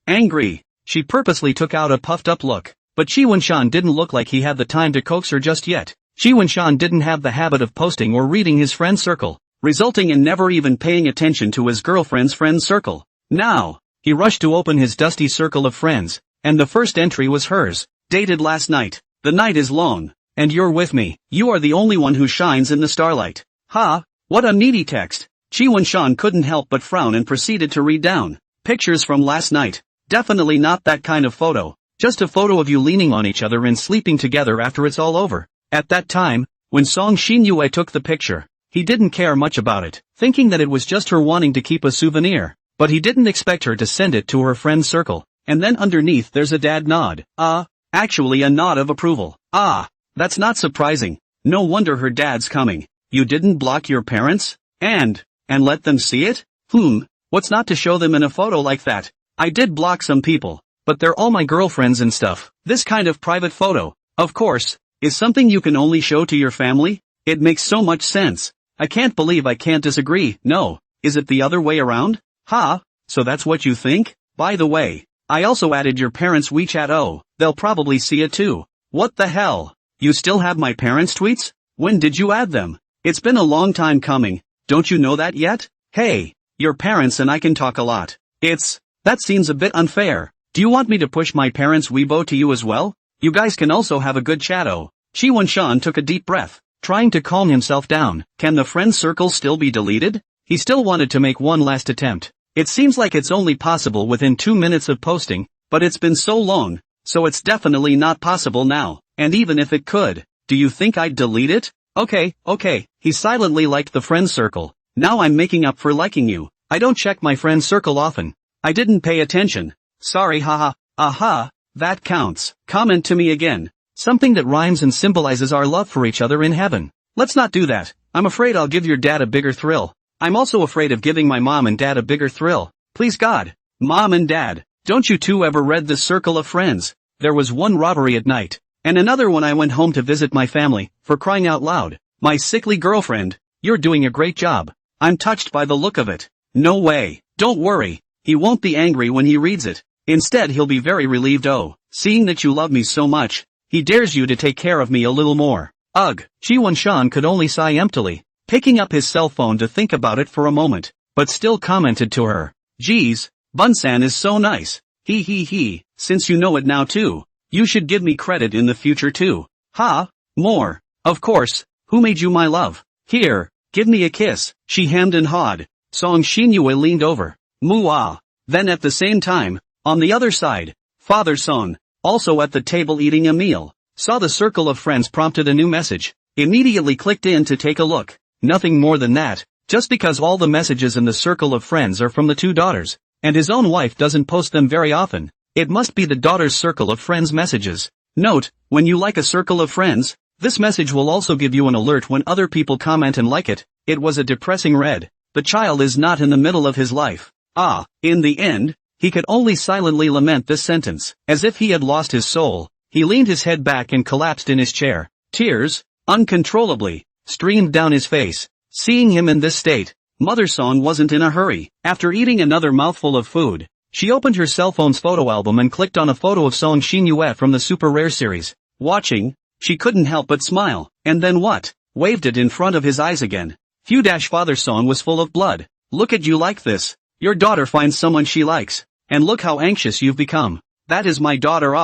Angry. She purposely took out a puffed-up look. But Xi Wenshan didn't look like he had the time to coax her just yet. Xi Wenshan didn't have the habit of posting or reading his friend circle, resulting in never even paying attention to his girlfriend's friend circle. Now, he rushed to open his dusty circle of friends, and the first entry was hers. Dated last night. The night is long, and you're with me. You are the only one who shines in the starlight. Ha! What a needy text. Chi Wen-shan couldn't help but frown and proceeded to read down. Pictures from last night. Definitely not that kind of photo. Just a photo of you leaning on each other and sleeping together after it's all over. At that time, when Song Xinyue took the picture, he didn't care much about it, thinking that it was just her wanting to keep a souvenir. But he didn't expect her to send it to her friend's circle. And then underneath there's a dad nod. Actually a nod of approval. That's not surprising. No wonder her dad's coming. You didn't block your parents? And let them see it? What's not to show them in a photo like that? I did block some people, but they're all my girlfriends and stuff. This kind of private photo, of course, is something you can only show to your family? It makes so much sense. I can't believe I can't disagree. No, is it the other way around? So that's what you think? By the way, I also added your parents' WeChat. Oh, they'll probably see it too. What the hell? You still have my parents' tweets? When did you add them? It's been a long time coming. Don't you know that yet? Hey, your parents and I can talk a lot. That seems a bit unfair. Do you want me to push my parents' Weibo to you as well? You guys can also have a good chat. Oh. Chi Wen-shan took a deep breath, trying to calm himself down. Can the friend circle still be deleted? He still wanted to make one last attempt. It seems like it's only possible within 2 minutes of posting, but it's been so long, so it's definitely not possible now. And even if it could, do you think I'd delete it? Okay. He silently liked the friend circle. Now I'm making up for liking you. I don't check my friend circle often. I didn't pay attention. Sorry, haha. Aha, that counts. Comment to me again. Something that rhymes and symbolizes our love for each other in heaven. Let's not do that. I'm afraid I'll give your dad a bigger thrill. I'm also afraid of giving my mom and dad a bigger thrill. Please God. Mom and dad, don't you two ever read The Circle of Friends? There was one robbery at night, and another when I went home to visit my family, for crying out loud. My sickly girlfriend, you're doing a great job. I'm touched by the look of it. No way. Don't worry. He won't be angry when he reads it. Instead he'll be very relieved. Oh, seeing that you love me so much, he dares you to take care of me a little more. Ugh. Chi Wen-shan could only sigh emptily, picking up his cell phone to think about it for a moment, but still commented to her. Geez, Bun-san is so nice. He. Since you know it now too, you should give me credit in the future too. More. Of course. Who made you my love? Here, give me a kiss. She hemmed and hawed. Song Xinyue leaned over. Muah. Then at the same time, on the other side, Father Song, also at the table eating a meal, saw the circle of friends prompted a new message. Immediately clicked in to take a look. Nothing more than that, just because all the messages in the circle of friends are from the two daughters, and his own wife doesn't post them very often. It must be the daughter's circle of friends messages. Note, when you like a circle of friends, this message will also give you an alert when other people comment and like it. It was a depressing read. The child is not in the middle of his life. In the end, he could only silently lament this sentence. As if he had lost his soul, he leaned his head back and collapsed in his chair. Tears, uncontrollably, streamed down his face. Seeing him in this state, Mother Song wasn't in a hurry. After eating another mouthful of food, she opened her cell phone's photo album and clicked on a photo of Song Xinyue from the Super Rare series. Watching, she couldn't help but smile, and then what? Waved it in front of his eyes again. Father Song was full of blood. Look at you like this. Your daughter finds someone she likes, and look how anxious you've become. That is my daughter.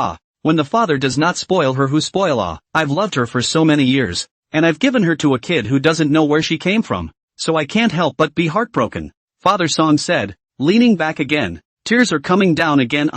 When the father does not spoil her who spoil. I've loved her for so many years, and I've given her to a kid who doesn't know where she came from, so I can't help but be heartbroken. Father Song said, leaning back again. Tears are coming down again.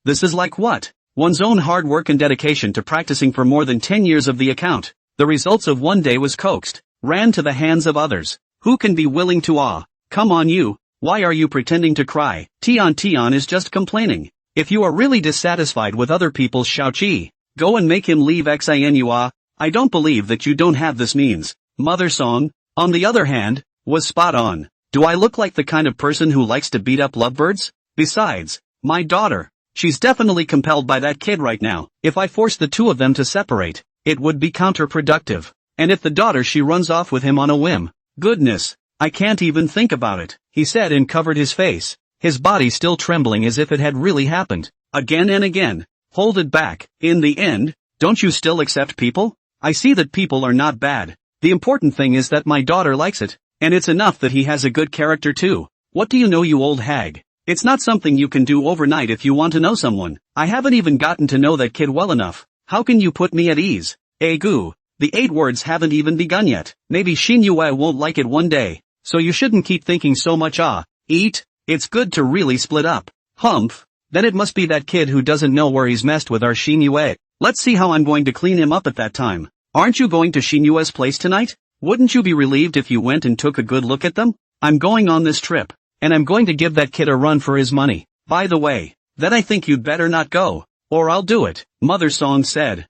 This is like what? One's own hard work and dedication to practicing for more than 10 years of the account. The results of one day was coaxed, ran to the hands of others. Who can be willing to Come on you, why are you pretending to cry? Tian is just complaining. If you are really dissatisfied with other people's Xiaoqi, go and make him leave Xinu. I don't believe that you don't have this means. Mother Song, on the other hand, was spot on. Do I look like the kind of person who likes to beat up lovebirds? Besides, my daughter, she's definitely compelled by that kid right now. If I force the two of them to separate, it would be counterproductive. And if the daughter she runs off with him on a whim, goodness, I can't even think about it, he said and covered his face, his body still trembling as if it had really happened. Again and again. Hold it back. In the end, don't you still accept people? I see that people are not bad. The important thing is that my daughter likes it, and it's enough that he has a good character too. What do you know, you old hag? It's not something you can do overnight if you want to know someone. I haven't even gotten to know that kid well enough. How can you put me at ease? Goo. The 8 words haven't even begun yet. Maybe Xin Yue won't like it one day. So you shouldn't keep thinking so much eat. It's good to really split up. Humph. Then it must be that kid who doesn't know where he's messed with our Xin Yue. Let's see how I'm going to clean him up at that time. Aren't you going to Xin Yue's place tonight? Wouldn't you be relieved if you went and took a good look at them? I'm going on this trip. And I'm going to give that kid a run for his money. By the way, then I think you'd better not go. Or I'll do it, Mother Song said.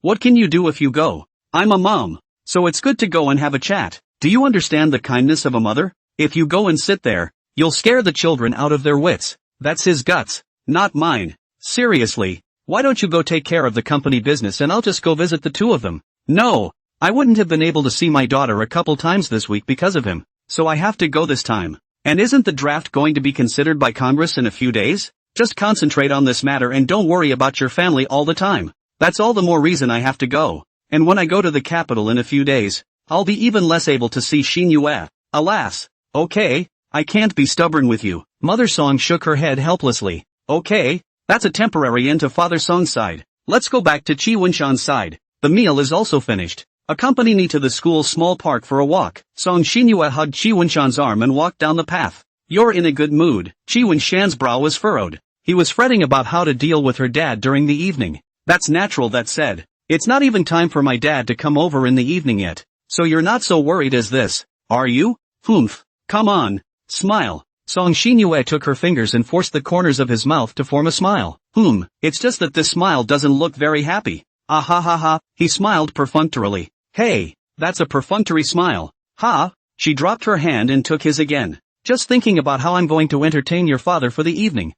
What can you do if you go? I'm a mom. So it's good to go and have a chat. Do you understand the kindness of a mother? If you go and sit there, you'll scare the children out of their wits. That's his guts, not mine. Seriously, why don't you go take care of the company business and I'll just go visit the two of them? No, I wouldn't have been able to see my daughter a couple times this week because of him, so I have to go this time. And isn't the draft going to be considered by Congress in a few days? Just concentrate on this matter and don't worry about your family all the time. That's all the more reason I have to go. And when I go to the capital in a few days, I'll be even less able to see Xin Yue. Alas. Okay, I can't be stubborn with you. Mother Song shook her head helplessly. Okay, that's a temporary end to Father Song's side. Let's go back to Qi Wenshan's side. The meal is also finished. Accompany me to the school's small park for a walk. Song Xinyue hugged Qi Wenshan's arm and walked down the path. You're in a good mood. Qi Wenshan's brow was furrowed. He was fretting about how to deal with her dad during the evening. That's natural, that said. It's not even time for my dad to come over in the evening yet. So you're not so worried as this, are you? Humph. Come on. Smile. Song Xinyue took her fingers and forced the corners of his mouth to form a smile. It's just that this smile doesn't look very happy. Ah ha ha ha. He smiled perfunctorily. Hey, that's a perfunctory smile. Ha. She dropped her hand and took his again. Just thinking about how I'm going to entertain your father for the evening.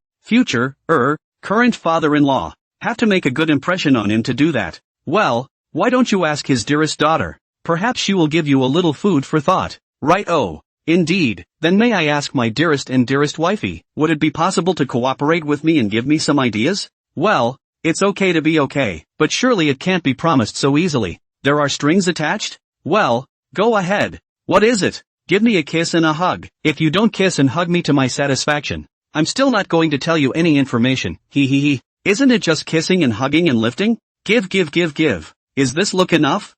Current father-in-law. Have to make a good impression on him to do that. Well, why don't you ask his dearest daughter? Perhaps she will give you a little food for thought. Right? Oh, indeed. Then may I ask my dearest and dearest wifey, would it be possible to cooperate with me and give me some ideas? Well, it's okay to be okay, but surely it can't be promised so easily. There are strings attached? Well, go ahead. What is it? Give me a kiss and a hug. If you don't kiss and hug me to my satisfaction, I'm still not going to tell you any information. Isn't it just kissing and hugging and lifting? Give. Is this look enough?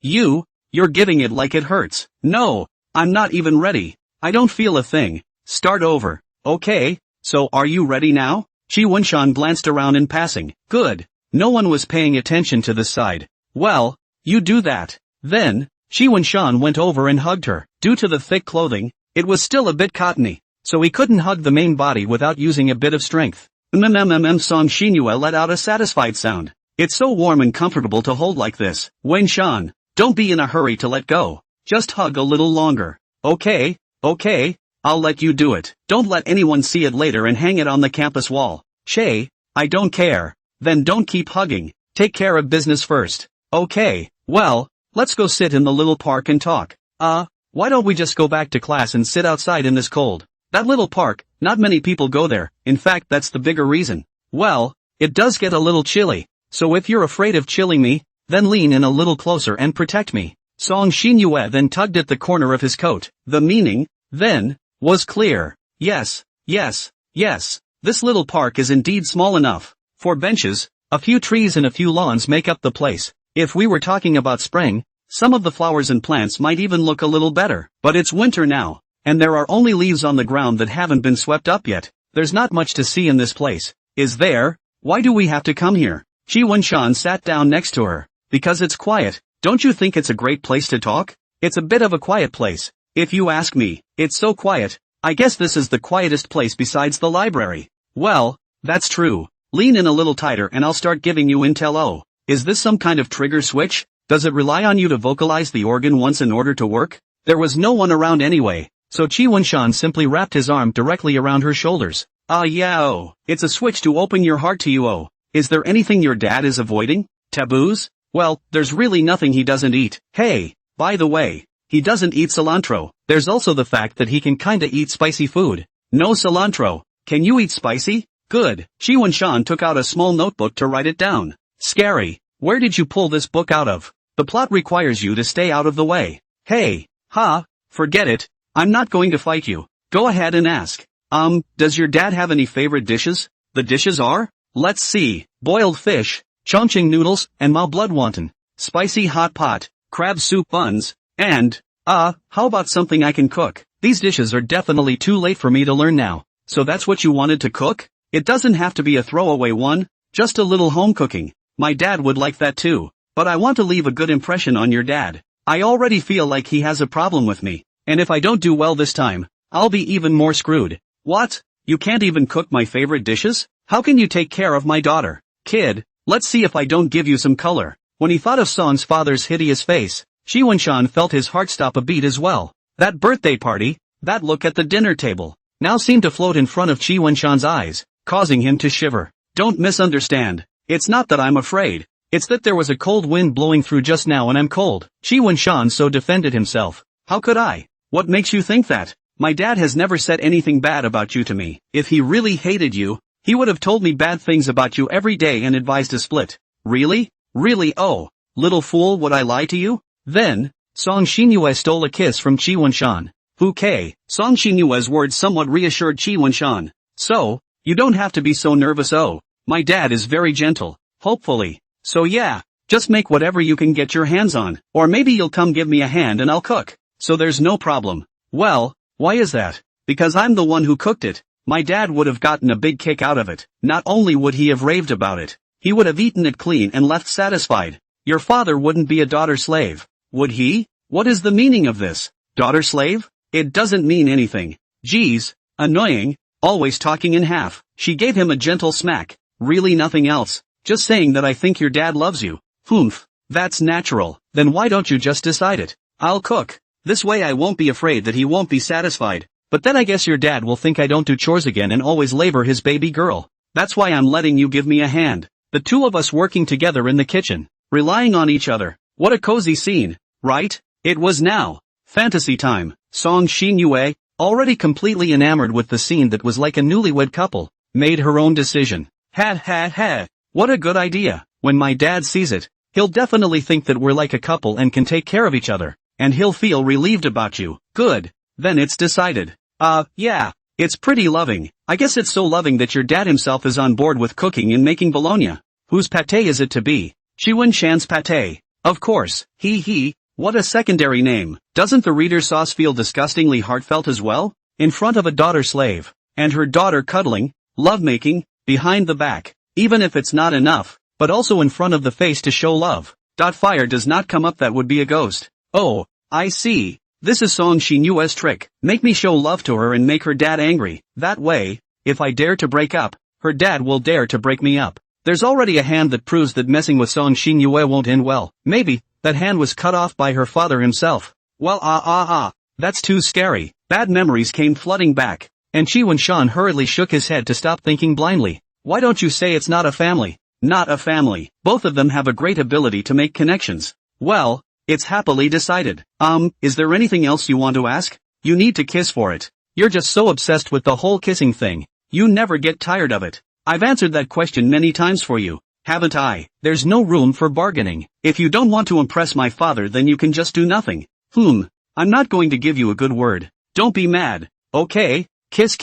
You're giving it like it hurts. No, I'm not even ready. I don't feel a thing. Start over. Okay, so are you ready now? Qi Wenshan glanced around in passing. Good. No one was paying attention to this side. Well, you do that. Then, Qi Wenshan went over and hugged her. Due to the thick clothing, it was still a bit cottony, so he couldn't hug the main body without using a bit of strength. Song Xinyue let out a satisfied sound. It's so warm and comfortable to hold like this. Wenshan, don't be in a hurry to let go. Just hug a little longer. Okay, I'll let you do it. Don't let anyone see it later and hang it on the campus wall. Che, I don't care. Then don't keep hugging. Take care of business first. Okay, well, let's go sit in the little park and talk. Why don't we just go back to class and sit outside in this cold? That little park, not many people go there. In fact, that's the bigger reason. Well, it does get a little chilly. So if you're afraid of chilling me, then lean in a little closer and protect me. Song Xinyue then tugged at the corner of his coat. The meaning, then, was clear. Yes. This little park is indeed small enough. 4 benches, a few trees and a few lawns make up the place. If we were talking about spring, some of the flowers and plants might even look a little better. But it's winter now, and there are only leaves on the ground that haven't been swept up yet. There's not much to see in this place. Is there? Why do we have to come here? Qi Wenshan sat down next to her. Because it's quiet. Don't you think it's a great place to talk? It's a bit of a quiet place. If you ask me, it's so quiet. I guess this is the quietest place besides the library. Well, that's true. Lean in a little tighter and I'll start giving you intel. Oh, is this some kind of trigger switch? Does it rely on you to vocalize the organ once in order to work? There was no one around anyway, so Qi Wenshan simply wrapped his arm directly around her shoulders. It's a switch to open your heart to you. Is there anything your dad is avoiding? Taboos? Well, there's really nothing he doesn't eat. Hey, by the way, he doesn't eat cilantro. There's also the fact that he can kinda eat spicy food. No cilantro. Can you eat spicy? Good. Qi Wenshan took out a small notebook to write it down. Scary. Where did you pull this book out of? The plot requires you to stay out of the way. Hey, forget it. I'm not going to fight you. Go ahead and ask. Does your dad have any favorite dishes? The dishes are? Let's see, boiled fish, chongqing noodles, and mao blood wonton, spicy hot pot, crab soup buns, and, how about something I can cook? These dishes are definitely too late for me to learn now. So that's what you wanted to cook? It doesn't have to be a throwaway one, just a little home cooking. My dad would like that too. But I want to leave a good impression on your dad. I already feel like he has a problem with me. And if I don't do well this time, I'll be even more screwed. What? You can't even cook my favorite dishes? How can you take care of my daughter? Kid, let's see if I don't give you some color. When he thought of Song's father's hideous face, Shi Wenshan felt his heart stop a beat as well. That birthday party, that look at the dinner table, now seemed to float in front of Shi Wenshan's eyes, causing him to shiver. Don't misunderstand. It's not that I'm afraid. It's that there was a cold wind blowing through just now and I'm cold. Shi Wenshan so defended himself. How could I? What makes you think that? My dad has never said anything bad about you to me. If he really hated you, he would have told me bad things about you every day and advised a split. Really? Really? Oh, little fool, would I lie to you? Then, Song Xinyue stole a kiss from Qi Wenshan. Okay, Song Xinyue's words somewhat reassured Qi Wenshan. So, you don't have to be so nervous. Oh, my dad is very gentle, hopefully. So yeah, just make whatever you can get your hands on, or maybe you'll come give me a hand and I'll cook. So there's no problem. Well, why is that? Because I'm the one who cooked it. My dad would have gotten a big kick out of it. Not only would he have raved about it, he would have eaten it clean and left satisfied. Your father wouldn't be a daughter slave, would he? What is the meaning of this? Daughter slave? It doesn't mean anything. Geez, annoying, always talking in half. She gave him a gentle smack. Really nothing else. Just saying that I think your dad loves you. Humph, that's natural. Then why don't you just decide it? I'll cook. This way I won't be afraid that he won't be satisfied. But then I guess your dad will think I don't do chores again and always labor his baby girl. That's why I'm letting you give me a hand. The two of us working together in the kitchen, relying on each other. What a cozy scene, right? It was now fantasy time. Song Xinyue, already completely enamored with the scene that was like a newlywed couple, made her own decision. Ha. What a good idea. When my dad sees it, he'll definitely think that we're like a couple and can take care of each other. And he'll feel relieved about you. Good. Then it's decided. Yeah. It's pretty loving. I guess it's so loving that your dad himself is on board with cooking and making bologna. Whose pâté is it to be? Shi Wenshan's pâté. Of course. What a secondary name. Doesn't the reader's sauce feel disgustingly heartfelt as well? In front of a daughter slave. And her daughter cuddling, lovemaking, behind the back. Even if it's not enough, but also in front of the face to show love. Fire does not come up, that would be a ghost. Oh, I see. This is Song Xinyue's trick. Make me show love to her and make her dad angry. That way, if I dare to break up, her dad will dare to break me up. There's already a hand that proves that messing with Song Xinyue won't end well. Maybe, that hand was cut off by her father himself. Well that's too scary. Bad memories came flooding back, and Qi Wenshan hurriedly shook his head to stop thinking blindly. Why don't you say it's not a family? Not a family. Both of them have a great ability to make connections. Well, it's happily decided. Is there anything else you want to ask? You need to kiss for it. You're just so obsessed with the whole kissing thing. You never get tired of it. I've answered that question many times for you, haven't I? There's no room for bargaining. If you don't want to impress my father, then you can just do nothing. I'm not going to give you a good word. Don't be mad. Okay? Kiss,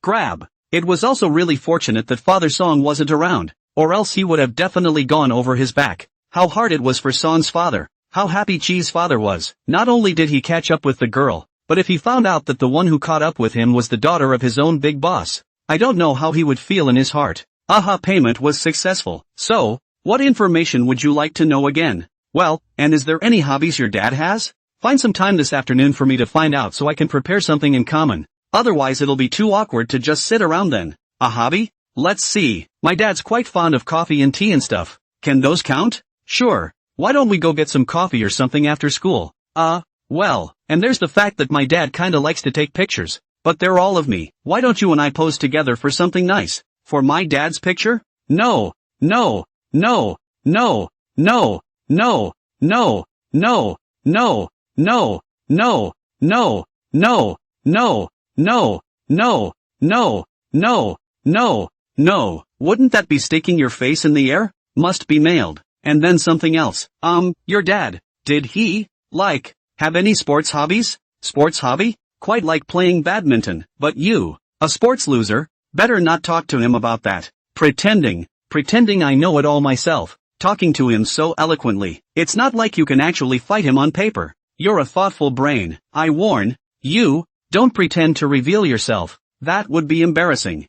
grab. It was also really fortunate that Father Song wasn't around, or else he would have definitely gone over his back. How hard it was for Song's father. How happy Chi's father was. Not only did he catch up with the girl, but if he found out that the one who caught up with him was the daughter of his own big boss, I don't know how he would feel in his heart. Payment was successful. So, what information would you like to know again? Well, and is there any hobbies your dad has? Find some time this afternoon for me to find out so I can prepare something in common. Otherwise it'll be too awkward to just sit around then. A hobby? Let's see. My dad's quite fond of coffee and tea and stuff. Can those count? Sure. Why don't we go get some coffee or something after school? Well, and there's the fact that my dad kinda likes to take pictures. But they're all of me. Why don't you and I pose together for something nice? For my dad's picture? No. Wouldn't that be sticking your face in the air? Must be mailed. And then something else. Your dad, did he, have any sports hobbies? Sports hobby? Quite like playing badminton. But you, a sports loser, better not talk to him about that. Pretending I know it all myself, talking to him so eloquently. It's not like you can actually fight him on paper. You're a thoughtful brain. I warn you, don't pretend to reveal yourself. That would be embarrassing.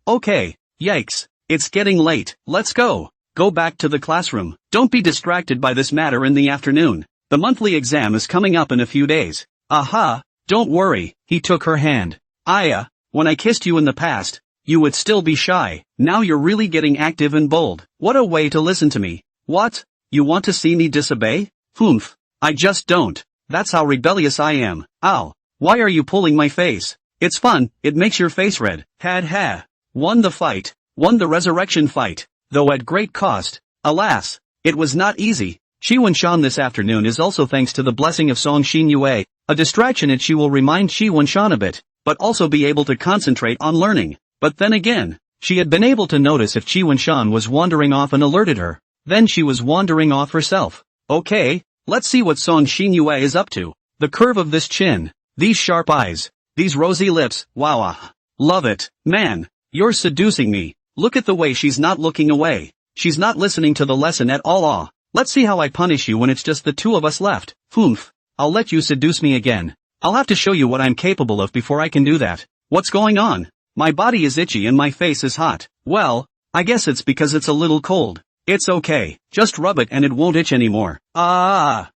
Okay. Yikes. It's getting late. Let's go. Go back to the classroom. Don't be distracted by this matter in the afternoon. The monthly exam is coming up in a few days. Aha. Don't worry. He took her hand. Aya, when I kissed you in the past, you would still be shy. Now you're really getting active and bold. What a way to listen to me. What? You want to see me disobey? Humph. I just don't. That's how rebellious I am. Ow. Why are you pulling my face? It's fun, it makes your face red. Had ha. Won the fight. Won the resurrection fight. Though at great cost. Alas. It was not easy. Chi Wen-shan this afternoon is also thanks to the blessing of Song Xin-yue, a distraction it she will remind Chi Wen-shan a bit, but also be able to concentrate on learning. But then again, she had been able to notice if Chi Wen-shan was wandering off and alerted her. Then she was wandering off herself. Okay, let's see what Song Xin-yue is up to. The curve of this chin, these sharp eyes, these rosy lips, wow. Love it. Man, you're seducing me. Look at the way she's not looking away. She's not listening to the lesson at all. Let's see how I punish you when it's just the two of us left. Humph. I'll let you seduce me again. I'll have to show you what I'm capable of before I can do that. What's going on? My body is itchy and my face is hot. Well, I guess it's because it's a little cold. It's okay. Just rub it and it won't itch anymore. The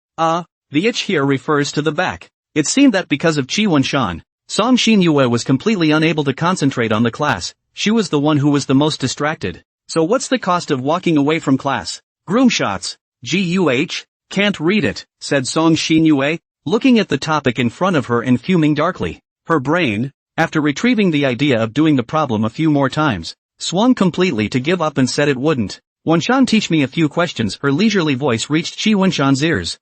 itch here refers to the back. It seemed that because of Chi Wen-shan, Song Xin-yue was completely unable to concentrate on the class. She was the one who was the most distracted. So what's the cost of walking away from class? Groom shots. Guh, can't read it, said Song Xin-yue, looking at the topic in front of her and fuming darkly. Her brain, after retrieving the idea of doing the problem a few more times, swung completely to give up and said it wouldn't. Wen-shan, teach me a few questions. Her leisurely voice reached Chi Wen-shan's ears.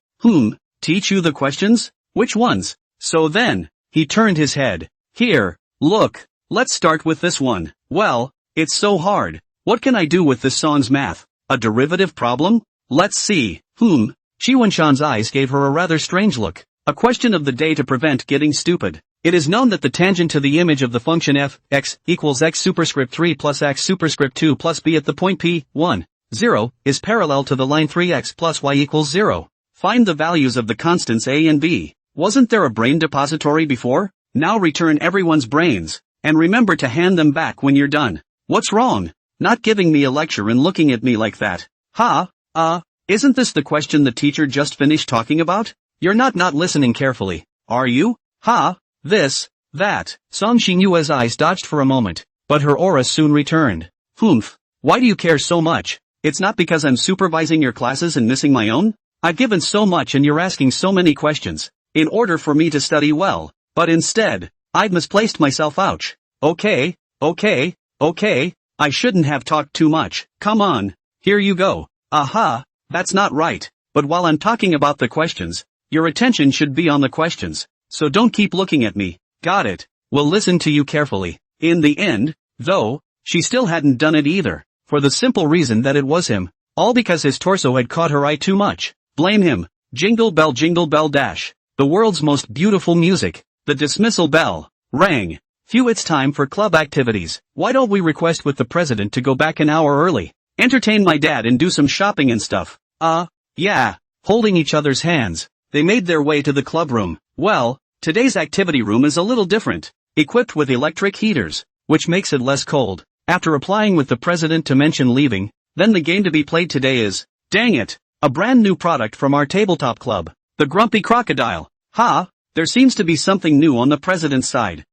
Teach you the questions? Which ones? So then, he turned his head. Here, look, let's start with this one. Well, it's so hard. What can I do with this Song's math? A derivative problem? Let's see. Chi Wen-shan's eyes gave her a rather strange look. A question of the day to prevent getting stupid. It is known that the tangent to the image of the function f, x, equals x superscript 3 plus x superscript 2 plus b at the point p, 1, 0, is parallel to the line 3x plus y equals 0. Find the values of the constants a and b. Wasn't there a brain depository before? Now return everyone's brains, and remember to hand them back when you're done. What's wrong? Not giving me a lecture and looking at me like that. Isn't this the question the teacher just finished talking about? You're not listening carefully, are you? This, that. Song Xin-yue's eyes dodged for a moment, but her aura soon returned. Why do you care so much? It's not because I'm supervising your classes and missing my own? I've given so much and you're asking so many questions, in order for me to study well, but instead, I've misplaced myself. Ouch. Okay, I shouldn't have talked too much. Come on, here you go. That's not right. But while I'm talking about the questions, your attention should be on the questions. So don't keep looking at me. Got it? We'll listen to you carefully. In the end, though, she still hadn't done it either, for the simple reason that it was him. All because his torso had caught her eye too much. Blame him. Jingle bell dash. The world's most beautiful music. The dismissal bell rang. Phew, it's time for club activities. Why don't we request with the president to go back an hour early? Entertain my dad and do some shopping and stuff. Yeah. Holding each other's hands, they made their way to the club room. Well, today's activity room is a little different. Equipped with electric heaters, which makes it less cold. After applying with the president to mention leaving, then the game to be played today is, dang it, a brand new product from our tabletop club. The Grumpy Crocodile. There seems to be something new on the president's side.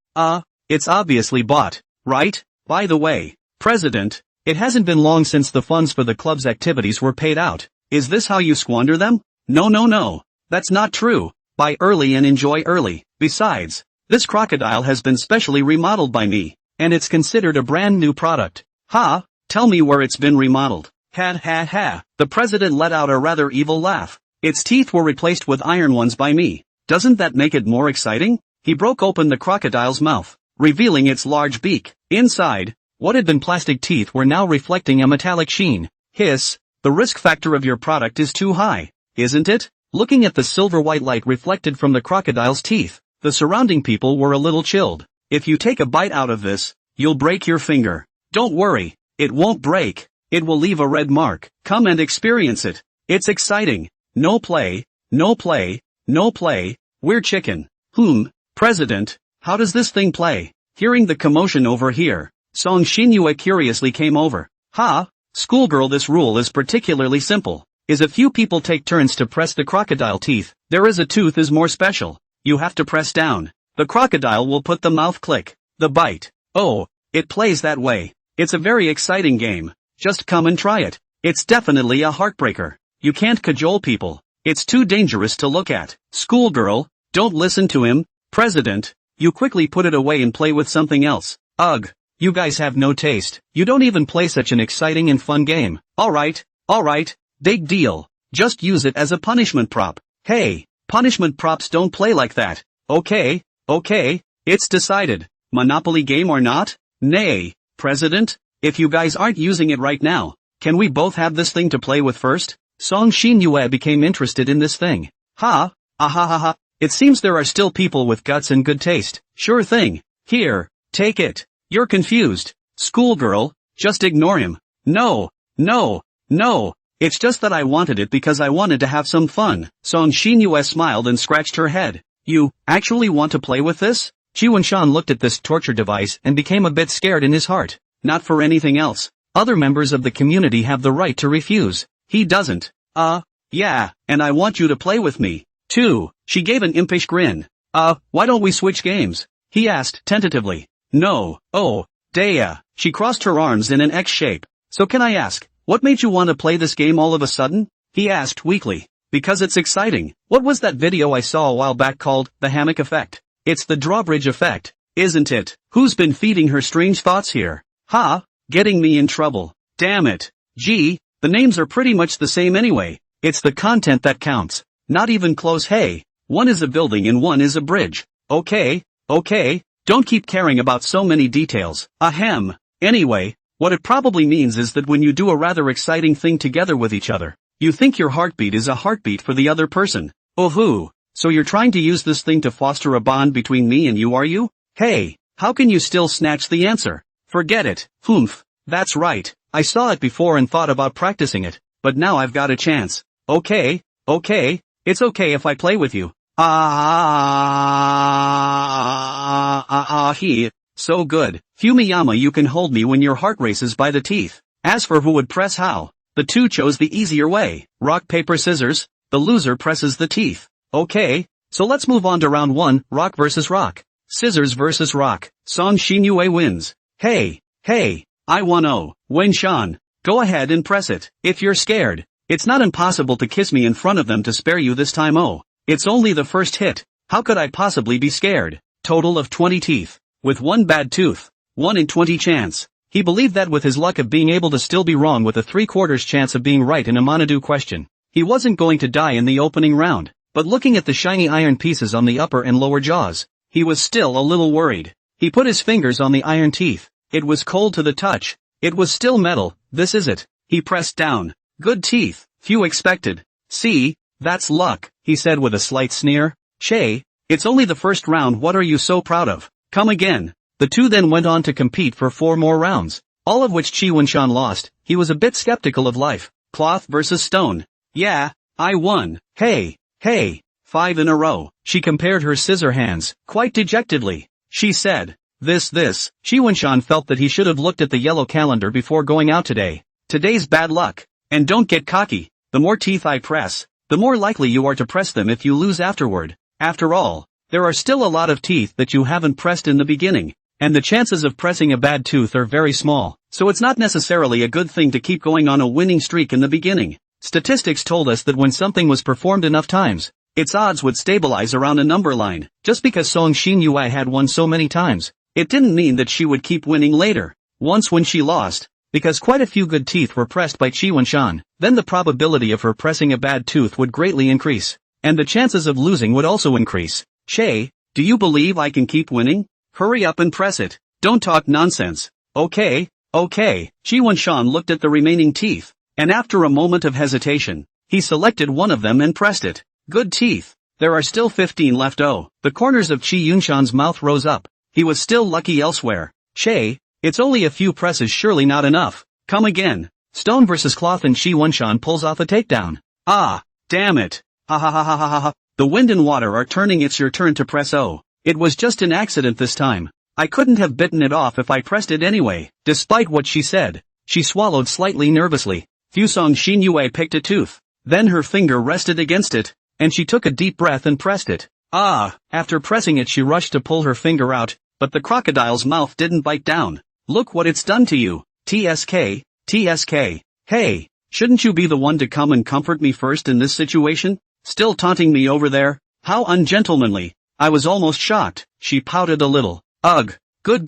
It's obviously bought, right? By the way, President, it hasn't been long since the funds for the club's activities were paid out. Is this how you squander them? No. That's not true. Buy early and enjoy early. Besides, this crocodile has been specially remodeled by me, and it's considered a brand new product. Tell me where it's been remodeled. Ha. The president let out a rather evil laugh. Its teeth were replaced with iron ones by me. Doesn't that make it more exciting? He broke open the crocodile's mouth, revealing its large beak. Inside, what had been plastic teeth were now reflecting a metallic sheen. Hiss, the risk factor of your product is too high, isn't it? Looking at the silver-white light reflected from the crocodile's teeth, the surrounding people were a little chilled. If you take a bite out of this, you'll break your finger. Don't worry, It won't break. It will leave a red mark. Come and experience it. It's exciting. No play, no play, no play. We're chicken. President, how does this thing play? Hearing the commotion over here, Song Shinyue curiously came over. Schoolgirl, this rule is particularly simple. Is a few people take turns to press the crocodile teeth. There is a tooth is more special. You have to press down. The crocodile will put the mouth click. The bite. Oh, it plays that way. It's a very exciting game. Just come and try it. It's definitely a heartbreaker. You can't cajole people. It's too dangerous to look at. Schoolgirl, don't listen to him. President, you quickly put it away and play with something else. Ugh, you guys have no taste. You don't even play such an exciting and fun game. Alright, big deal. Just use it as a punishment prop. Hey, punishment props don't play like that. Okay, it's decided. Monopoly game or not? Nay, President, if you guys aren't using it right now, can we both have this thing to play with first? Song Shinyue became interested in this thing. It seems there are still people with guts and good taste. Sure thing. Here, take it. You're confused. Schoolgirl, just ignore him. No. It's just that I wanted it because I wanted to have some fun. Song Shinyue smiled and scratched her head. You actually want to play with this? Chiwon-shan looked at this torture device and became a bit scared in his heart. Not for anything else. Other members of the community have the right to refuse. He doesn't. Yeah, and I want you to play with me, too. She gave an impish grin. Why don't we switch games? He asked tentatively. No. Oh, Dea. She crossed her arms in an X shape. So can I ask, what made you want to play this game all of a sudden? He asked weakly. Because it's exciting. What was that video I saw a while back called, the hammock effect? It's the drawbridge effect, isn't it? Who's been feeding her strange thoughts here? Getting me in trouble. Damn it. Gee, the names are pretty much the same anyway. It's the content that counts. Not even close. Hey, one is a building and one is a bridge. Okay, don't keep caring about so many details. Ahem. Anyway, what it probably means is that when you do a rather exciting thing together with each other, you think your heartbeat is a heartbeat for the other person. So you're trying to use this thing to foster a bond between me and you, are you? Hey, how can you still snatch the answer? Forget it. That's right. I saw it before and thought about practicing it, but now I've got a chance. Okay, it's okay if I play with you. So good. Fumiyama, you can hold me when your heart races by the teeth. As for who would press how, the two chose the easier way. Rock, paper, scissors. The loser presses the teeth. Okay, so let's move on to round 1, rock versus rock. Scissors versus rock. Song Shinyue wins. Hey, I won. Wen-shan, go ahead and press it. If you're scared, it's not impossible to kiss me in front of them to spare you this time. It's only the first hit. How could I possibly be scared? Total of 20 teeth. With one bad tooth. 1 in 20 chance. He believed that with his luck of being able to still be wrong with a 3/4 chance of being right in a Manhwa question, he wasn't going to die in the opening round. But looking at the shiny iron pieces on the upper and lower jaws, he was still a little worried. He put his fingers on the iron teeth. It was cold to the touch. It was still metal. This is it. He pressed down. Good teeth. Few expected. See, that's luck, he said with a slight sneer. Che, it's only the first round. What are you so proud of? Come again. The two then went on to compete for 4 more rounds, all of which Chiwon-shan lost. He was a bit skeptical of life. Cloth versus stone. Yeah, I won. Hey, 5 in a row. She compared her scissor hands, quite dejectedly. She said, this. Chiwon-shan felt that he should have looked at the yellow calendar before going out today. Today's bad luck. And don't get cocky. The more teeth I press, the more likely you are to press them if you lose afterward. After all, there are still a lot of teeth that you haven't pressed in the beginning, and the chances of pressing a bad tooth are very small, so it's not necessarily a good thing to keep going on a winning streak in the beginning. Statistics told us that when something was performed enough times, its odds would stabilize around a number line. Just because Song Shinyue had won so many times, it didn't mean that she would keep winning later. Once when she lost, because quite a few good teeth were pressed by Chiwon-shan, then the probability of her pressing a bad tooth would greatly increase, and the chances of losing would also increase. Che, do you believe I can keep winning? Hurry up and press it. Don't talk nonsense. Okay. Chiwon-shan looked at the remaining teeth, and after a moment of hesitation, he selected one of them and pressed it. Good teeth. There are still 15 left. The corners of Chi-yun-shan's mouth rose up. He was still lucky elsewhere. Che, it's only a few presses, surely not enough. Come again. Stone versus cloth and Shi Wunshan pulls off a takedown. Ah, damn it. Ha ha ha ha ha ha. The wind and water are turning. It's your turn to press O. It was just an accident this time. I couldn't have bitten it off if I pressed it anyway. Despite what she said, she swallowed slightly nervously. Fusong Xinyue picked a tooth. Then her finger rested against it, and she took a deep breath and pressed it. Ah, after pressing it she rushed to pull her finger out, but the crocodile's mouth didn't bite down. Look what it's done to you. TSK, TSK. Hey, shouldn't you be the one to come and comfort me first in this situation? Still taunting me over there? How ungentlemanly. I was almost shocked. She pouted a little. Ugh. Good.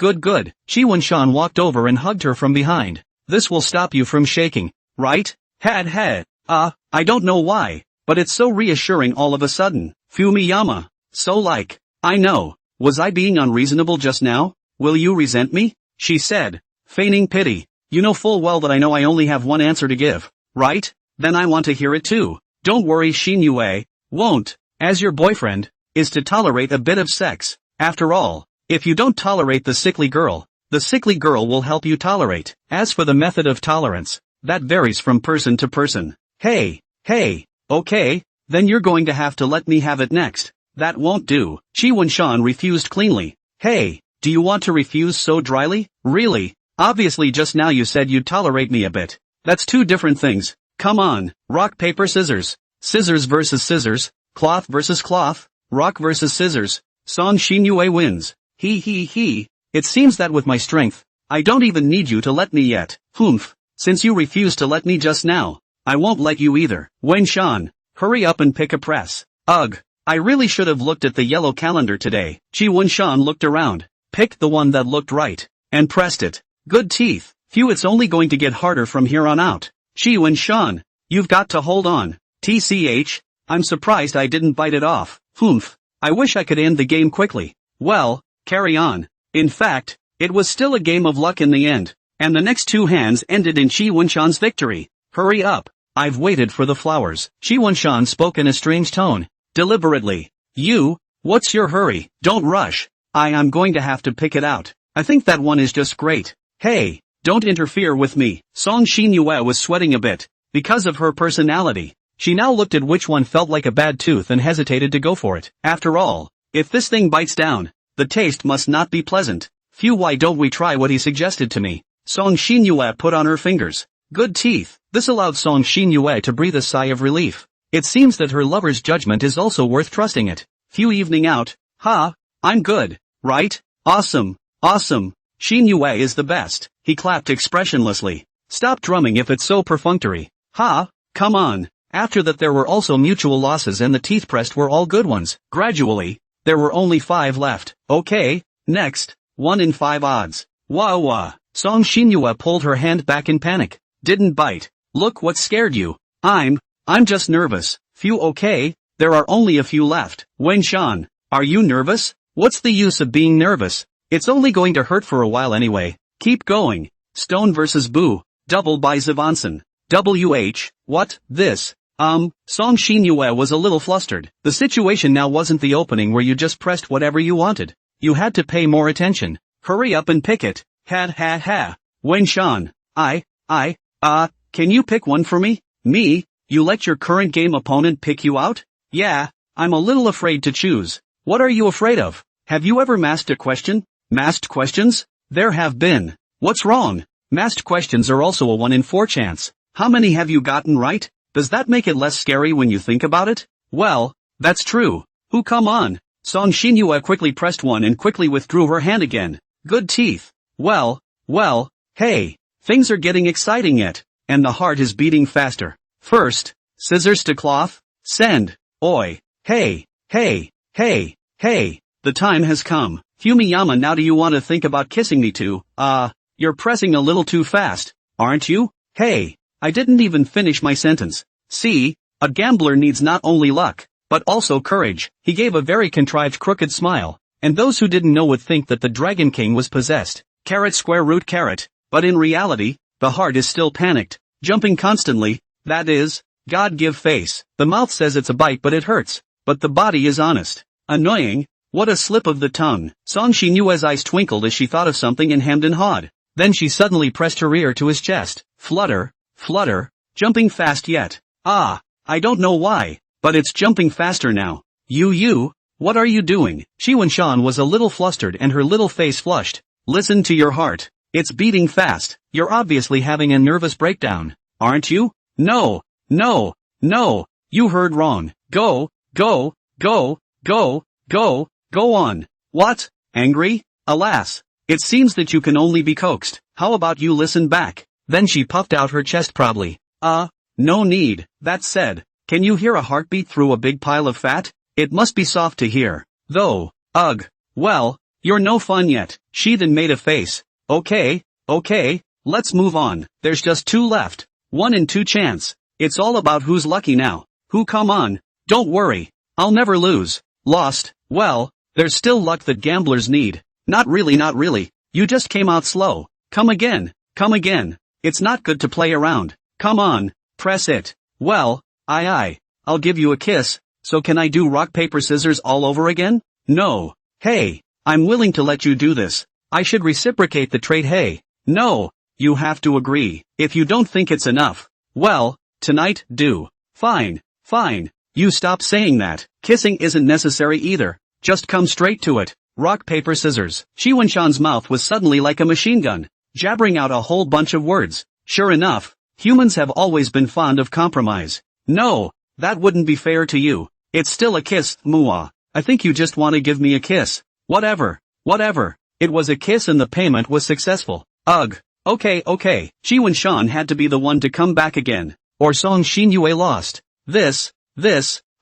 Shi Wunshan walked over and hugged her from behind. This will stop you from shaking, right? Had. I don't know why, but it's so reassuring all of a sudden. Fumiyama. So like, I know. Was I being unreasonable just now? Will you resent me? She said, feigning pity. You know full well that I know I only have one answer to give, right? Then I want to hear it too. Don't worry, Xinyue. Won't, as your boyfriend, is to tolerate a bit of sex. After all, if you don't tolerate the sickly girl will help you tolerate. As for the method of tolerance, that varies from person to person. Hey, okay, then you're going to have to let me have it next. That won't do. Shi Wunshan refused cleanly. Hey, do you want to refuse so dryly? Really? Obviously just now you said you'd tolerate me a bit. That's two different things. Come on, rock paper scissors. Scissors versus scissors, cloth versus cloth, rock versus scissors. Song Xinyue wins. He. It seems that with my strength, I don't even need you to let me yet. Humph. Since you refused to let me just now, I won't let you either. Wunshan, hurry up and pick a press. Ugh. I really should have looked at the yellow calendar today. Shi Wunshan looked around, picked the one that looked right, and pressed it. Good teeth. Phew, it's only going to get harder from here on out. Shi Wunshan, you've got to hold on. TCH, I'm surprised I didn't bite it off. Humph. I wish I could end the game quickly. Well, carry on. In fact, it was still a game of luck in the end, and the next two hands ended in Shi Wunshan's victory. Hurry up. I've waited for the flowers. Shi Wunshan spoke in a strange tone, deliberately. What's your hurry? Don't rush. I'm going to have to pick it out. I think that one is just great. Hey, don't interfere with me. Song Xinyue was sweating a bit, because of her personality. She now looked at which one felt like a bad tooth and hesitated to go for it. After all, if this thing bites down, the taste must not be pleasant. Phew, why don't we try what he suggested to me? Song Xinyue put on her fingers. Good teeth. This allowed Song Xinyue to breathe a sigh of relief. It seems that her lover's judgment is also worth trusting it. Phew, evening out. I'm good, right? Awesome. Xinyue is the best. He clapped expressionlessly. Stop drumming if it's so perfunctory. Come on. After that there were also mutual losses and the teeth pressed were all good ones. Gradually, there were only 5 left. Okay, next, 1 in 5 odds. Wah. Song Xinyue pulled her hand back in panic. Didn't bite. Look what scared you. I'm just nervous. Phew, okay, there are only a few left. Wunshan, are you nervous? What's the use of being nervous? It's only going to hurt for a while anyway. Keep going. Stone versus Boo. Double by Zivanson. What? This? Song Xinyue was a little flustered. The situation now wasn't the opening where you just pressed whatever you wanted. You had to pay more attention. Hurry up and pick it. Ha. Wunshan, can you pick one for me? Me? You let your current game opponent pick you out? Yeah, I'm a little afraid to choose. What are you afraid of? Have you ever masked a question? Masked questions? There have been. What's wrong? Masked questions are also a 1 in 4 chance. How many have you gotten right? Does that make it less scary when you think about it? Well, that's true. Come on. Song Xinyue quickly pressed 1 and quickly withdrew her hand again. Good teeth. Well, hey, things are getting exciting yet, and the heart is beating faster. First, scissors to cloth, send. Oi, hey, the time has come. Fumiyama, now do you want to think about kissing me too? You're pressing a little too fast, aren't you? Hey, I didn't even finish my sentence. See, a gambler needs not only luck, but also courage. He gave a very contrived crooked smile, and those who didn't know would think that the Dragon King was possessed. ***, but in reality, the heart is still panicked, jumping constantly, that is, God give face. The mouth says it's a bite but it hurts, but the body is honest. Annoying, what a slip of the tongue. Song Xinyue's eyes twinkled as she thought of something and hemmed and hawed. Then she suddenly pressed her ear to his chest. Flutter, flutter, jumping fast yet. Ah, I don't know why, but it's jumping faster now. You, what are you doing? Shi Wenshan was a little flustered and her little face flushed. Listen to your heart. It's beating fast. You're obviously having a nervous breakdown, aren't you? No, you heard wrong. Go on. What? Angry? Alas. It seems that you can only be coaxed. How about you listen back? Then she puffed out her chest proudly. No need. That said, can you hear a heartbeat through a big pile of fat? It must be soft to hear. Though. Ugh. Well, you're no fun yet. She then made a face. Okay, let's move on. There's just 2 left. 1 in 2 chance. It's all about who's lucky now. Who come on. Don't worry. I'll never lose. Lost. Well, there's still luck that gamblers need. Not really. You just came out slow. Come again. It's not good to play around. Come on. Press it. Well, I'll give you a kiss. So can I do rock paper scissors all over again? No. Hey, I'm willing to let you do this. I should reciprocate the trade. Hey. No. You have to agree. If you don't think it's enough. Well, tonight, do. Fine. You stop saying that. Kissing isn't necessary either. Just come straight to it. Rock paper scissors. Shi Wenshan's mouth was suddenly like a machine gun, jabbering out a whole bunch of words. Sure enough, humans have always been fond of compromise. No, that wouldn't be fair to you. It's still a kiss, Mua. I think you just want to give me a kiss. Whatever. It was a kiss and the payment was successful. Ugh. Okay. Shi Wenshan had to be the one to come back again. Or Song Xinyue lost.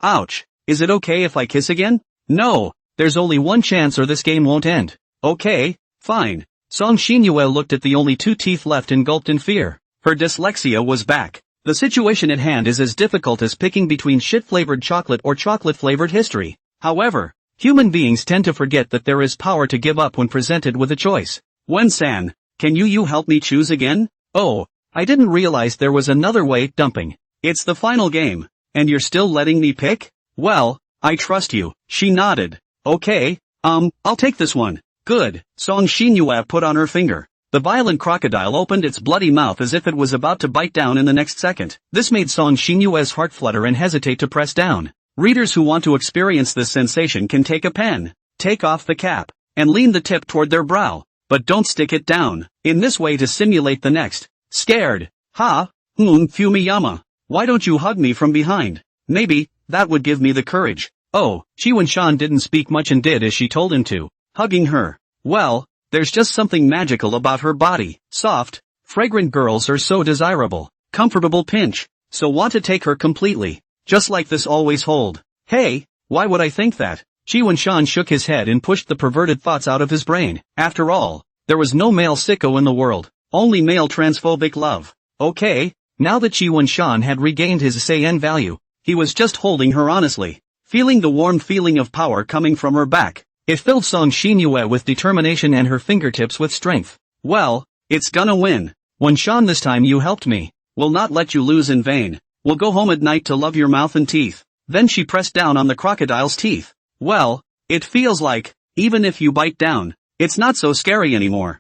Ouch. Is it okay if I kiss again? No. There's only one chance or this game won't end. Okay, fine. Song Xinyue looked at the only 2 teeth left and gulped in fear. Her dyslexia was back. The situation at hand is as difficult as picking between shit-flavored chocolate or chocolate-flavored history. However, human beings tend to forget that there is power to give up when presented with a choice. Wen-san, can you help me choose again? Oh, I didn't realize there was another way. Dumping. It's the final game. And you're still letting me pick? Well, I trust you. She nodded. Okay, I'll take this one. Good. Song Xinyue put on her finger. The violent crocodile opened its bloody mouth as if it was about to bite down in the next second. This made Song Xinyue's heart flutter and hesitate to press down. Readers who want to experience this sensation can take a pen, take off the cap, and lean the tip toward their brow, but don't stick it down. In this way to simulate the next. Scared. Fumiyama. Why don't you hug me from behind? Maybe, that would give me the courage. Oh, Shi Wenshan didn't speak much and did as she told him to. Hugging her. Well, there's just something magical about her body. Soft, fragrant girls are so desirable. Comfortable pinch. So want to take her completely. Just like this always hold. Hey, why would I think that? Shi Wenshan shook his head and pushed the perverted thoughts out of his brain. After all, there was no male sicko in the world. Only male transphobic love. Okay, now that Shi Wenshan had regained his Saiyan value, he was just holding her honestly. Feeling the warm feeling of power coming from her back. It filled Song Xinyue with determination and her fingertips with strength. Well, it's gonna win. Wenshan, this time you helped me. Will not let you lose in vain. We'll go home at night to love your mouth and teeth. Then she pressed down on the crocodile's teeth. Well, it feels like, even if you bite down, it's not so scary anymore.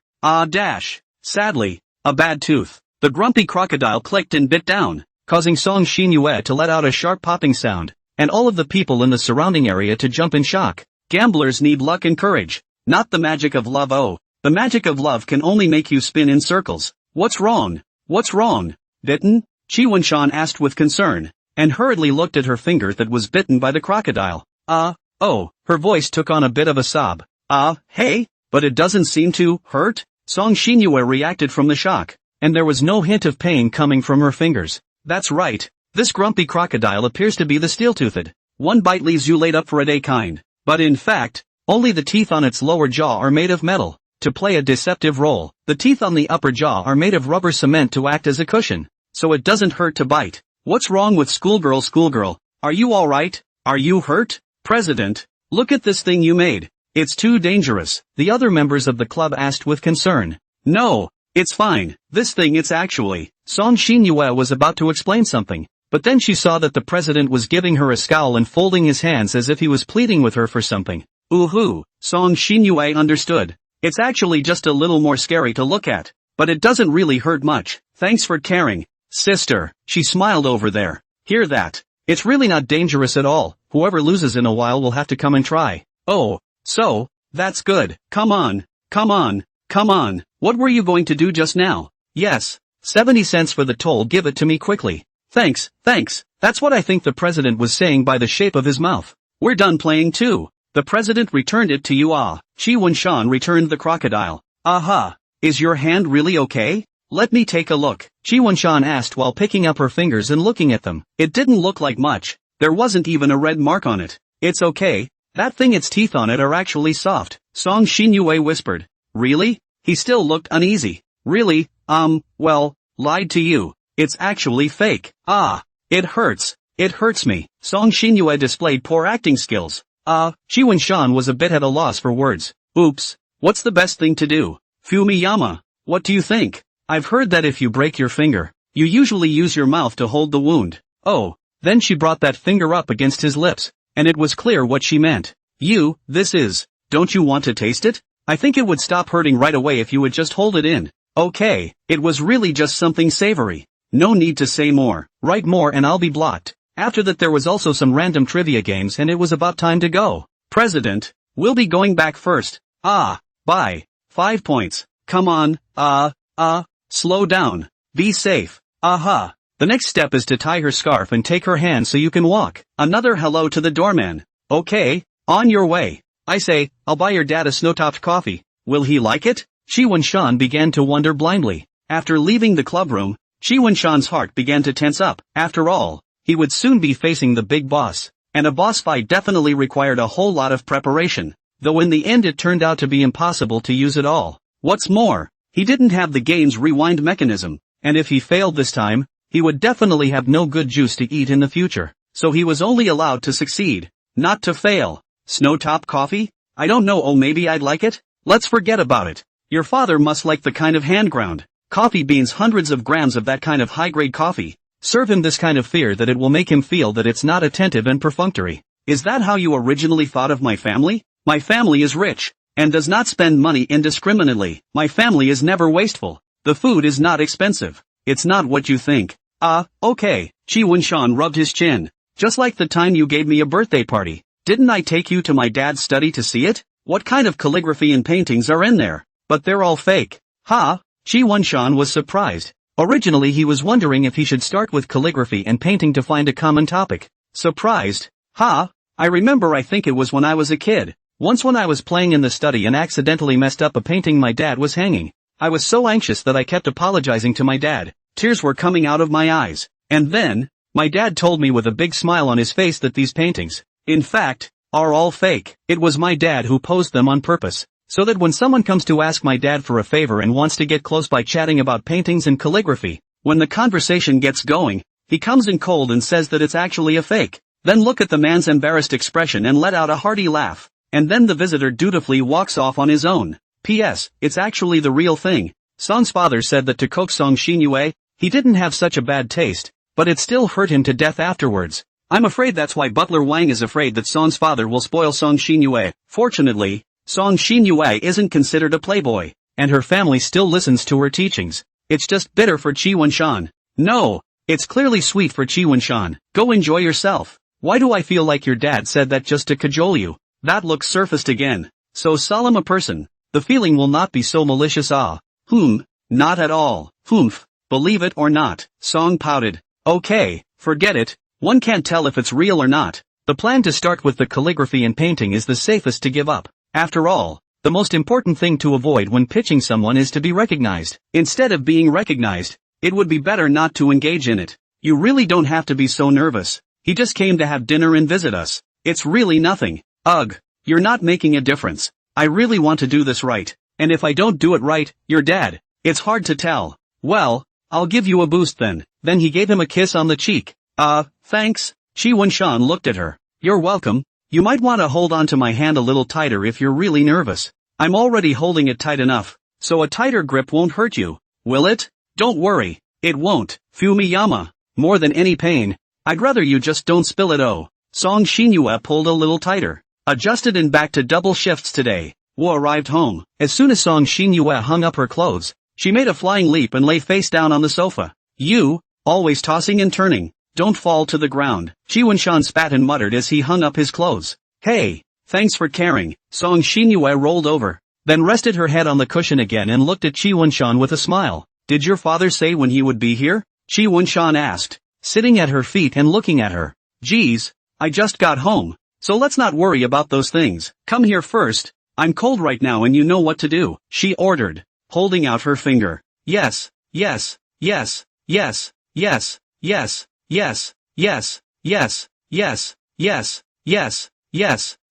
Sadly, a bad tooth. The grumpy crocodile clicked and bit down, causing Song Xinyue to let out a sharp popping sound, and all of the people in the surrounding area to jump in shock. Gamblers need luck and courage, not the magic of love. Oh, the magic of love can only make you spin in circles. What's wrong? Bitten? Shi Wenshan asked with concern, and hurriedly looked at her finger that was bitten by the crocodile. Her voice took on a bit of a sob. Hey, but it doesn't seem to hurt? Song Xinyue reacted from the shock, and there was no hint of pain coming from her fingers. That's right, this grumpy crocodile appears to be the steel-toothed. One bite leaves you laid up for a day kind. But in fact, only the teeth on its lower jaw are made of metal. To play a deceptive role, the teeth on the upper jaw are made of rubber cement to act as a cushion, so it doesn't hurt to bite. What's wrong with schoolgirl? Are you alright? Are you hurt? President, look at this thing you made. It's too dangerous, the other members of the club asked with concern. No, it's fine, this thing it's actually. Song Xinyue was about to explain something, but then she saw that the president was giving her a scowl and folding his hands as if he was pleading with her for something. Song Xinyue understood. It's actually just a little more scary to look at. but it doesn't really hurt much. Thanks for caring, sister. She smiled over there. Hear that? It's really not dangerous at all. Whoever loses in a while will have to come and try. Oh, so, that's good. Come on, come on, come on. What were you going to do just now? Yes, 70 cents for the toll. Give it to me quickly. Thanks, thanks. That's what I think the president was saying by the shape of his mouth. We're done playing too. The president returned it to you. Ah. Chi Wunshan returned the crocodile. Aha. Is your hand really okay? Let me take a look. Chi Wunshan asked while picking up her fingers and looking at them. It didn't look like much. There wasn't even a red mark on it. It's okay. That thing, its teeth on it are actually soft. Song Xinyue whispered. Really? He still looked uneasy. Really? Well, lied to you. It's actually fake. Ah. It hurts. It hurts me. Song Xinyue displayed poor acting skills. Chi Wunshan was a bit at a loss for words. Oops. What's the best thing to do? Fumiyama. What do you think? I've heard that if you break your finger, you usually use your mouth to hold the wound. Oh. Then she brought that finger up against his lips, and it was clear what she meant. Don't you want to taste it? I think it would stop hurting right away if you would just hold it in. Okay, it was really just something savory. No need to say more. Write more and I'll be blocked. After that there was also some random trivia games and it was about time to go. President, we'll be going back first. Bye. 5 points. Come on, slow down. Be safe. Aha. The next step is to tie her scarf and take her hand so you can walk. Another hello to the doorman. Okay, on your way. I say, I'll buy your dad a snow-topped coffee. Will he like it? Chi Wunshan began to wonder blindly. After leaving the clubroom, Chi Wunshan's heart began to tense up. After all, he would soon be facing the big boss. And a boss fight definitely required a whole lot of preparation. Though in the end it turned out to be impossible to use it all. What's more, he didn't have the game's rewind mechanism. And if he failed this time, he would definitely have no good juice to eat in the future. So he was only allowed to succeed, not to fail. Snow-top coffee? I don't know. Oh, maybe I'd like it? Let's forget about it. Your father must like the kind of hand-ground coffee beans, hundreds of grams of that kind of high-grade coffee. Serve him this kind of fear that it will make him feel that it's not attentive and perfunctory. Is that how you originally thought of my family? My family is rich, and does not spend money indiscriminately. My family is never wasteful. The food is not expensive. It's not what you think. Okay. Chi Wunshan rubbed his chin. Just like the time you gave me a birthday party. Didn't I take you to my dad's study to see it? What kind of calligraphy and paintings are in there? But they're all fake. Chi Wunshan was surprised. Originally he was wondering if he should start with calligraphy and painting to find a common topic. Surprised? I remember, I think it was when I was a kid. Once when I was playing in the study and accidentally messed up a painting my dad was hanging. I was so anxious that I kept apologizing to my dad. Tears were coming out of my eyes. And then, my dad told me with a big smile on his face that these paintings, in fact, are all fake. It was my dad who posed them on purpose. So that when someone comes to ask my dad for a favor and wants to get close by chatting about paintings and calligraphy, when the conversation gets going, he comes in cold and says that it's actually a fake. Then look at the man's embarrassed expression and let out a hearty laugh. And then the visitor dutifully walks off on his own. P.S. It's actually the real thing. Song's father said that to coax Song Xinyue, he didn't have such a bad taste, but it still hurt him to death afterwards. I'm afraid that's why Butler Wang is afraid that Song's father will spoil Song Xinyue. Fortunately, Song Xinyue isn't considered a playboy, and her family still listens to her teachings. It's just bitter for Chi Wunshan. No, it's clearly sweet for Chi Wunshan. Go enjoy yourself. Why do I feel like your dad said that just to cajole you? That looks surfaced again. So solemn a person. The feeling will not be so malicious. Not at all. Humph. Believe it or not. Song pouted. Okay, forget it. One can't tell if it's real or not. The plan to start with the calligraphy and painting is the safest to give up. After all, the most important thing to avoid when pitching someone is to be recognized. Instead of being recognized, it would be better not to engage in it. You really don't have to be so nervous. He just came to have dinner and visit us. It's really nothing. Ugh, you're not making a difference. I really want to do this right. And if I don't do it right, you're dead. It's hard to tell. Well, I'll give you a boost then. Then he gave him a kiss on the cheek. Thanks. Chi Wunshan looked at her. You're welcome. You might want to hold on to my hand a little tighter if you're really nervous. I'm already holding it tight enough, so a tighter grip won't hurt you. Will it? Don't worry. It won't. Fumiyama. More than any pain, I'd rather you just don't spill it. Oh. Song Xinyue pulled a little tighter. Adjusted and back to double shifts today. Wu arrived home. As soon as Song Xinyue hung up her clothes, She made a flying leap and lay face down on the sofa. You, always tossing and turning. Don't fall to the ground. Chi Wunshan spat and muttered as he hung up his clothes. Hey, thanks for caring. Song Xinyue rolled over, then rested her head on the cushion again and looked at Chi Wunshan with a smile. Did your father say when he would be here? Chi Wunshan asked, sitting at her feet and looking at her. Geez, I just got home, so let's not worry about those things. Come here first. I'm cold right now and you know what to do, she ordered, holding out her finger. Yes, yes, yes, yes, yes, yes, yes, yes, yes, yes, yes, yes, yes,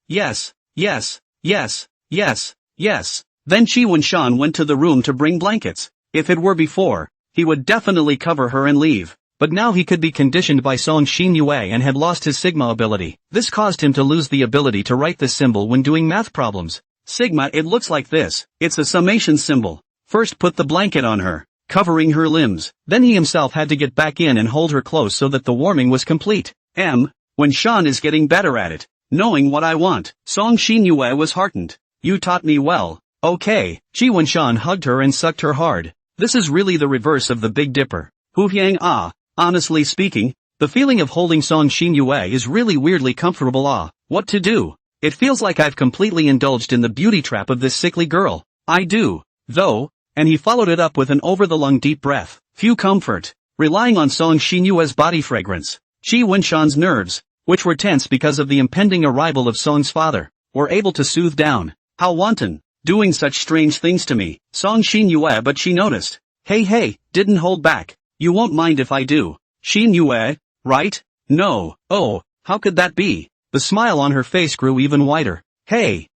yes, yes, yes, yes, yes. Then Chi Wunshan went to the room to bring blankets. If it were before, he would definitely cover her and leave. But now he could be conditioned by Song Xinyue and had lost his Sigma ability. This caused him to lose the ability to write this symbol when doing math problems. Sigma, it looks like this. It's a summation symbol. First put the blanket on her, covering her limbs. Then he himself had to get back in and hold her close so that the warming was complete. When Shan is getting better at it. Knowing what I want. Song Xinyue was heartened. You taught me well. Okay. Chi Wunshan hugged her and sucked her hard. This is really the reverse of the Big Dipper. Hu Hyang ah. Honestly speaking, the feeling of holding Song Xinyue is really weirdly comfortable. What to do? It feels like I've completely indulged in the beauty trap of this sickly girl. I do, though, and he followed it up with an over-the-lung deep breath. Few comfort, relying on Song Xinyue's body fragrance. Chi Wunshan's nerves, which were tense because of the impending arrival of Song's father, were able to soothe down. How wanton, doing such strange things to me. Song Xinyue, but she noticed. Hey, didn't hold back. You won't mind if I do. Xinyue, right? No. Oh, how could that be? The smile on her face grew even wider. Hey.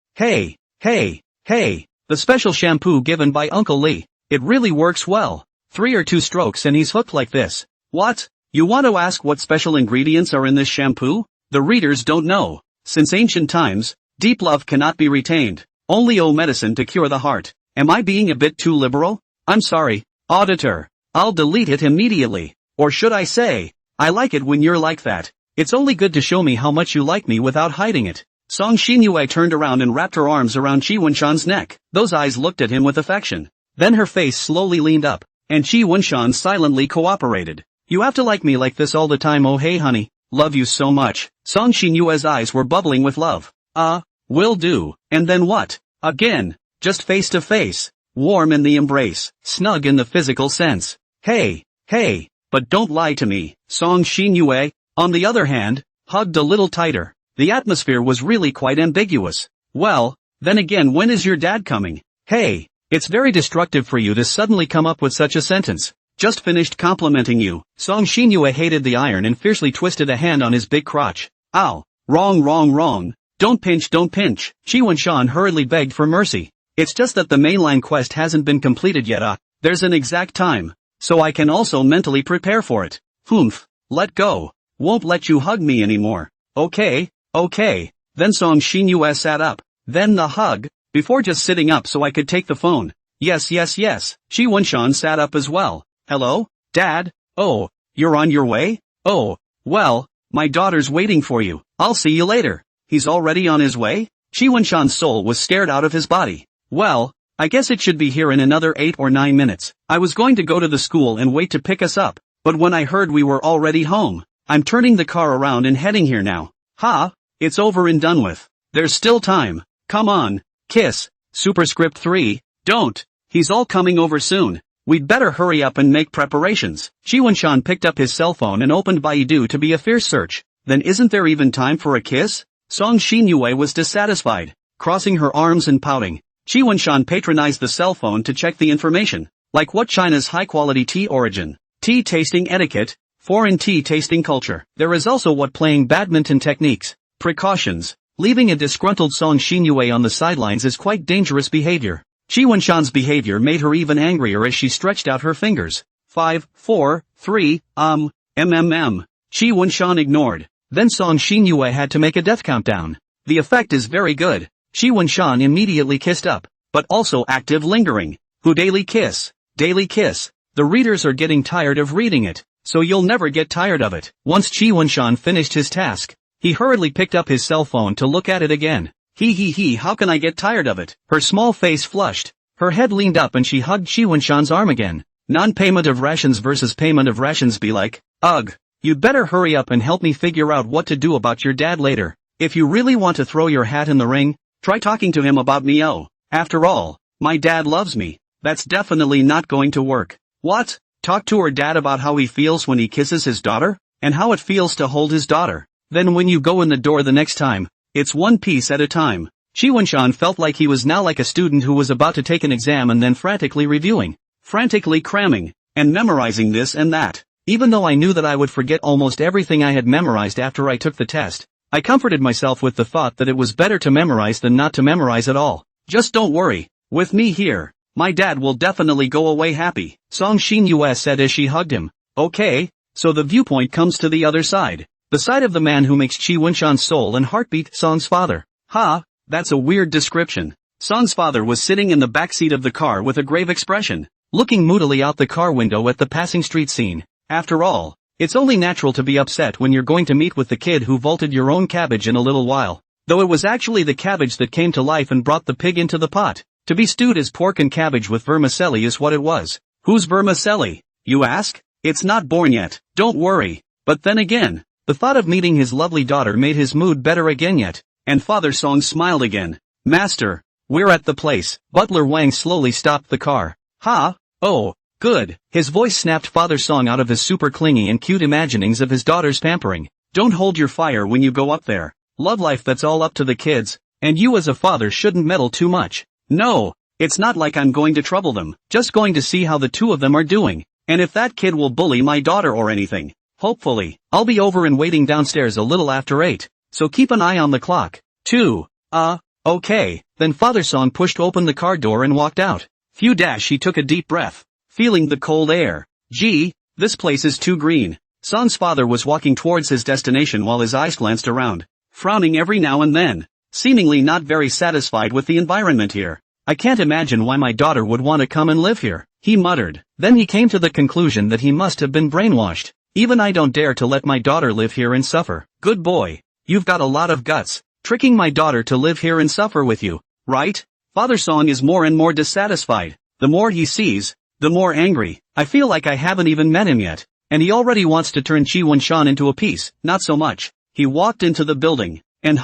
The special shampoo given by Uncle Lee. It really works well. 3 or 2 strokes and he's hooked like this. What? You want to ask what special ingredients are in this shampoo? The readers don't know. Since ancient times, deep love cannot be retained. Only medicine to cure the heart. Am I being a bit too liberal? I'm sorry, auditor. I'll delete it immediately. Or should I say, I like it when you're like that. It's only good to show me how much you like me without hiding it. Song Xinyue turned around and wrapped her arms around Chi Wunshan's neck. Those eyes looked at him with affection. Then her face slowly leaned up, and Chi Wunshan silently cooperated. You have to like me like this all the time. Oh hey honey, love you so much. Song Xinyue's eyes were bubbling with love. Will do. And then what? Again, just face to face. Warm in the embrace, snug in the physical sense. Hey, but don't lie to me. Song Xinyue, on the other hand, hugged a little tighter. The atmosphere was really quite ambiguous. Well, then again, when is your dad coming? Hey, it's very destructive for you to suddenly come up with such a sentence. Just finished complimenting you. Song Xinyue hated the iron and fiercely twisted a hand on his big crotch. Ow, wrong. Don't pinch. Chi Wunshan hurriedly begged for mercy. It's just that the mainline quest hasn't been completed yet. There's an exact time. So I can also mentally prepare for it. Let go. Won't let you hug me anymore. Okay. Then Song Xinyue sat up. Then the hug, before just sitting up so I could take the phone. Yes. Chi Wunshan sat up as well. Hello, Dad? Oh, you're on your way? Oh, well, my daughter's waiting for you. I'll see you later. He's already on his way? Chi Wunshan's soul was scared out of his body. Well, I guess it should be here in another 8 or 9 minutes. I was going to go to the school and wait to pick us up, but when I heard we were already home, I'm turning the car around and heading here now. It's over and done with. There's still time. Come on, kiss. Superscript 3, don't. He's all coming over soon. We'd better hurry up and make preparations. Chi Wunshan picked up his cell phone and opened Baidu to be a fierce search. Then isn't there even time for a kiss? Song Xinyue was dissatisfied, crossing her arms and pouting. Chi Wunshan patronized the cell phone to check the information, like what China's high-quality tea origin, tea tasting etiquette, foreign tea tasting culture. There is also what playing badminton techniques, precautions. Leaving a disgruntled Song Xinyue on the sidelines is quite dangerous behavior. Chi Wunshan's behavior made her even angrier as she stretched out her fingers. 5, 4, 3, Chi Wunshan ignored. Then Song Xinyue had to make a death countdown. The effect is very good. Chi Wunshan immediately kissed up, but also active lingering. Daily kiss. The readers are getting tired of reading it, so you'll never get tired of it. Once Chi Wunshan finished his task, he hurriedly picked up his cell phone to look at it again. How can I get tired of it? Her small face flushed. Her head leaned up and she hugged Chi Wunshan's arm again. Non-payment of rations versus payment of rations be like, ugh. You'd better hurry up and help me figure out what to do about your dad later. If you really want to throw your hat in the ring, try talking to him about me. Oh, after all, my dad loves me. That's definitely not going to work. What? Talk to her dad about how he feels when he kisses his daughter? And how it feels to hold his daughter. Then when you go in the door the next time, it's one piece at a time. Chi Wunshan felt like he was now like a student who was about to take an exam and then frantically reviewing, frantically cramming, and memorizing this and that. Even though I knew that I would forget almost everything I had memorized after I took the test, I comforted myself with the thought that it was better to memorize than not to memorize at all. Just don't worry. With me here, my dad will definitely go away happy, Song Xinyue said as she hugged him. Okay, so the viewpoint comes to the other side. The side of the man who makes Chi Wunshan's soul and heartbeat, Song's father. That's a weird description. Song's father was sitting in the backseat of the car with a grave expression, looking moodily out the car window at the passing street scene. After all, it's only natural to be upset when you're going to meet with the kid who vaulted your own cabbage in a little while. Though it was actually the cabbage that came to life and brought the pig into the pot. To be stewed as pork and cabbage with vermicelli is what it was. Who's vermicelli, you ask? It's not born yet, don't worry. But then again, the thought of meeting his lovely daughter made his mood better again yet. And Father Song smiled again. Master, we're at the place. Butler Wang slowly stopped the car. Oh. Good. His voice snapped Father Song out of his super clingy and cute imaginings of his daughter's pampering. Don't hold your fire when you go up there. Love life, that's all up to the kids, and you as a father shouldn't meddle too much. No, it's not like I'm going to trouble them, just going to see how the two of them are doing, and if that kid will bully my daughter or anything. Hopefully, I'll be over and waiting downstairs a little after 8, so keep an eye on the clock. 2. Okay. Then Father Song pushed open the car door and walked out. Phew. He took a deep breath, feeling the cold air. Gee, this place is too green. Song's father was walking towards his destination while his eyes glanced around, frowning every now and then, seemingly not very satisfied with the environment here. I can't imagine why my daughter would want to come and live here, he muttered. Then he came to the conclusion that he must have been brainwashed. Even I don't dare to let my daughter live here and suffer. Good boy. You've got a lot of guts, tricking my daughter to live here and suffer with you, right? Father Song is more and more dissatisfied. The more he sees, the more angry. I feel like I haven't even met him yet, and he already wants to turn Chi Wunshan into a piece. Not so much. He walked into the building, and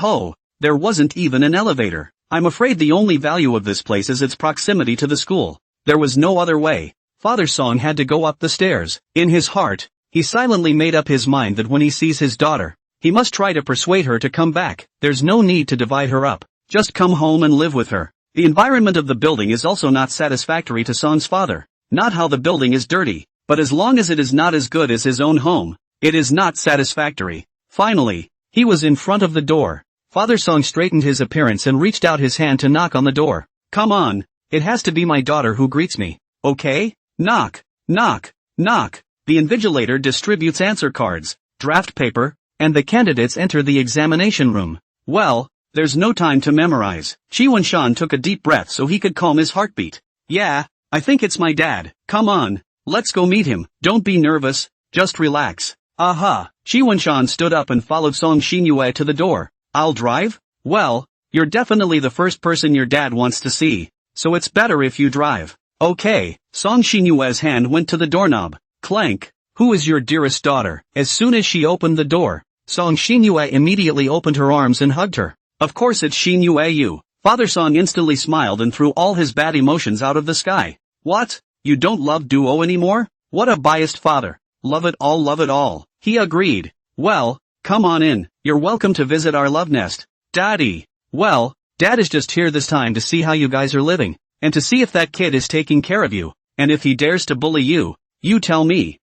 there wasn't even an elevator. I'm afraid the only value of this place is its proximity to the school. There was no other way. Father Song had to go up the stairs. In his heart, he silently made up his mind that when he sees his daughter, he must try to persuade her to come back. There's no need to divide her up. Just come home and live with her. The environment of the building is also not satisfactory to Song's father. Not how the building is dirty, but as long as it is not as good as his own home, it is not satisfactory. Finally, he was in front of the door. Father Song straightened his appearance and reached out his hand to knock on the door. Come on, it has to be my daughter who greets me. Okay? Knock, knock, knock. The invigilator distributes answer cards, draft paper, and the candidates enter the examination room. Well, there's no time to memorize. Chi Wunshan took a deep breath so he could calm his heartbeat. Yeah, I think it's my dad. Come on, let's go meet him. Don't be nervous, just relax. Aha. Chi Wunshan stood up and followed Song Xinyue to the door. I'll drive? Well, you're definitely the first person your dad wants to see, so it's better if you drive. Okay. Song Xinyue's hand went to the doorknob. Clank. Who is your dearest daughter? As soon as she opened the door, Song Xinyue immediately opened her arms and hugged her. Of course it's Xinyue you. Father Song instantly smiled and threw all his bad emotions out of the sky. What? You don't love Duo anymore? What a biased father. Love it all, he agreed. Well, come on in, you're welcome to visit our love nest. Daddy. Well, Dad is just here this time to see how you guys are living, and to see if that kid is taking care of you, and if he dares to bully you, you tell me.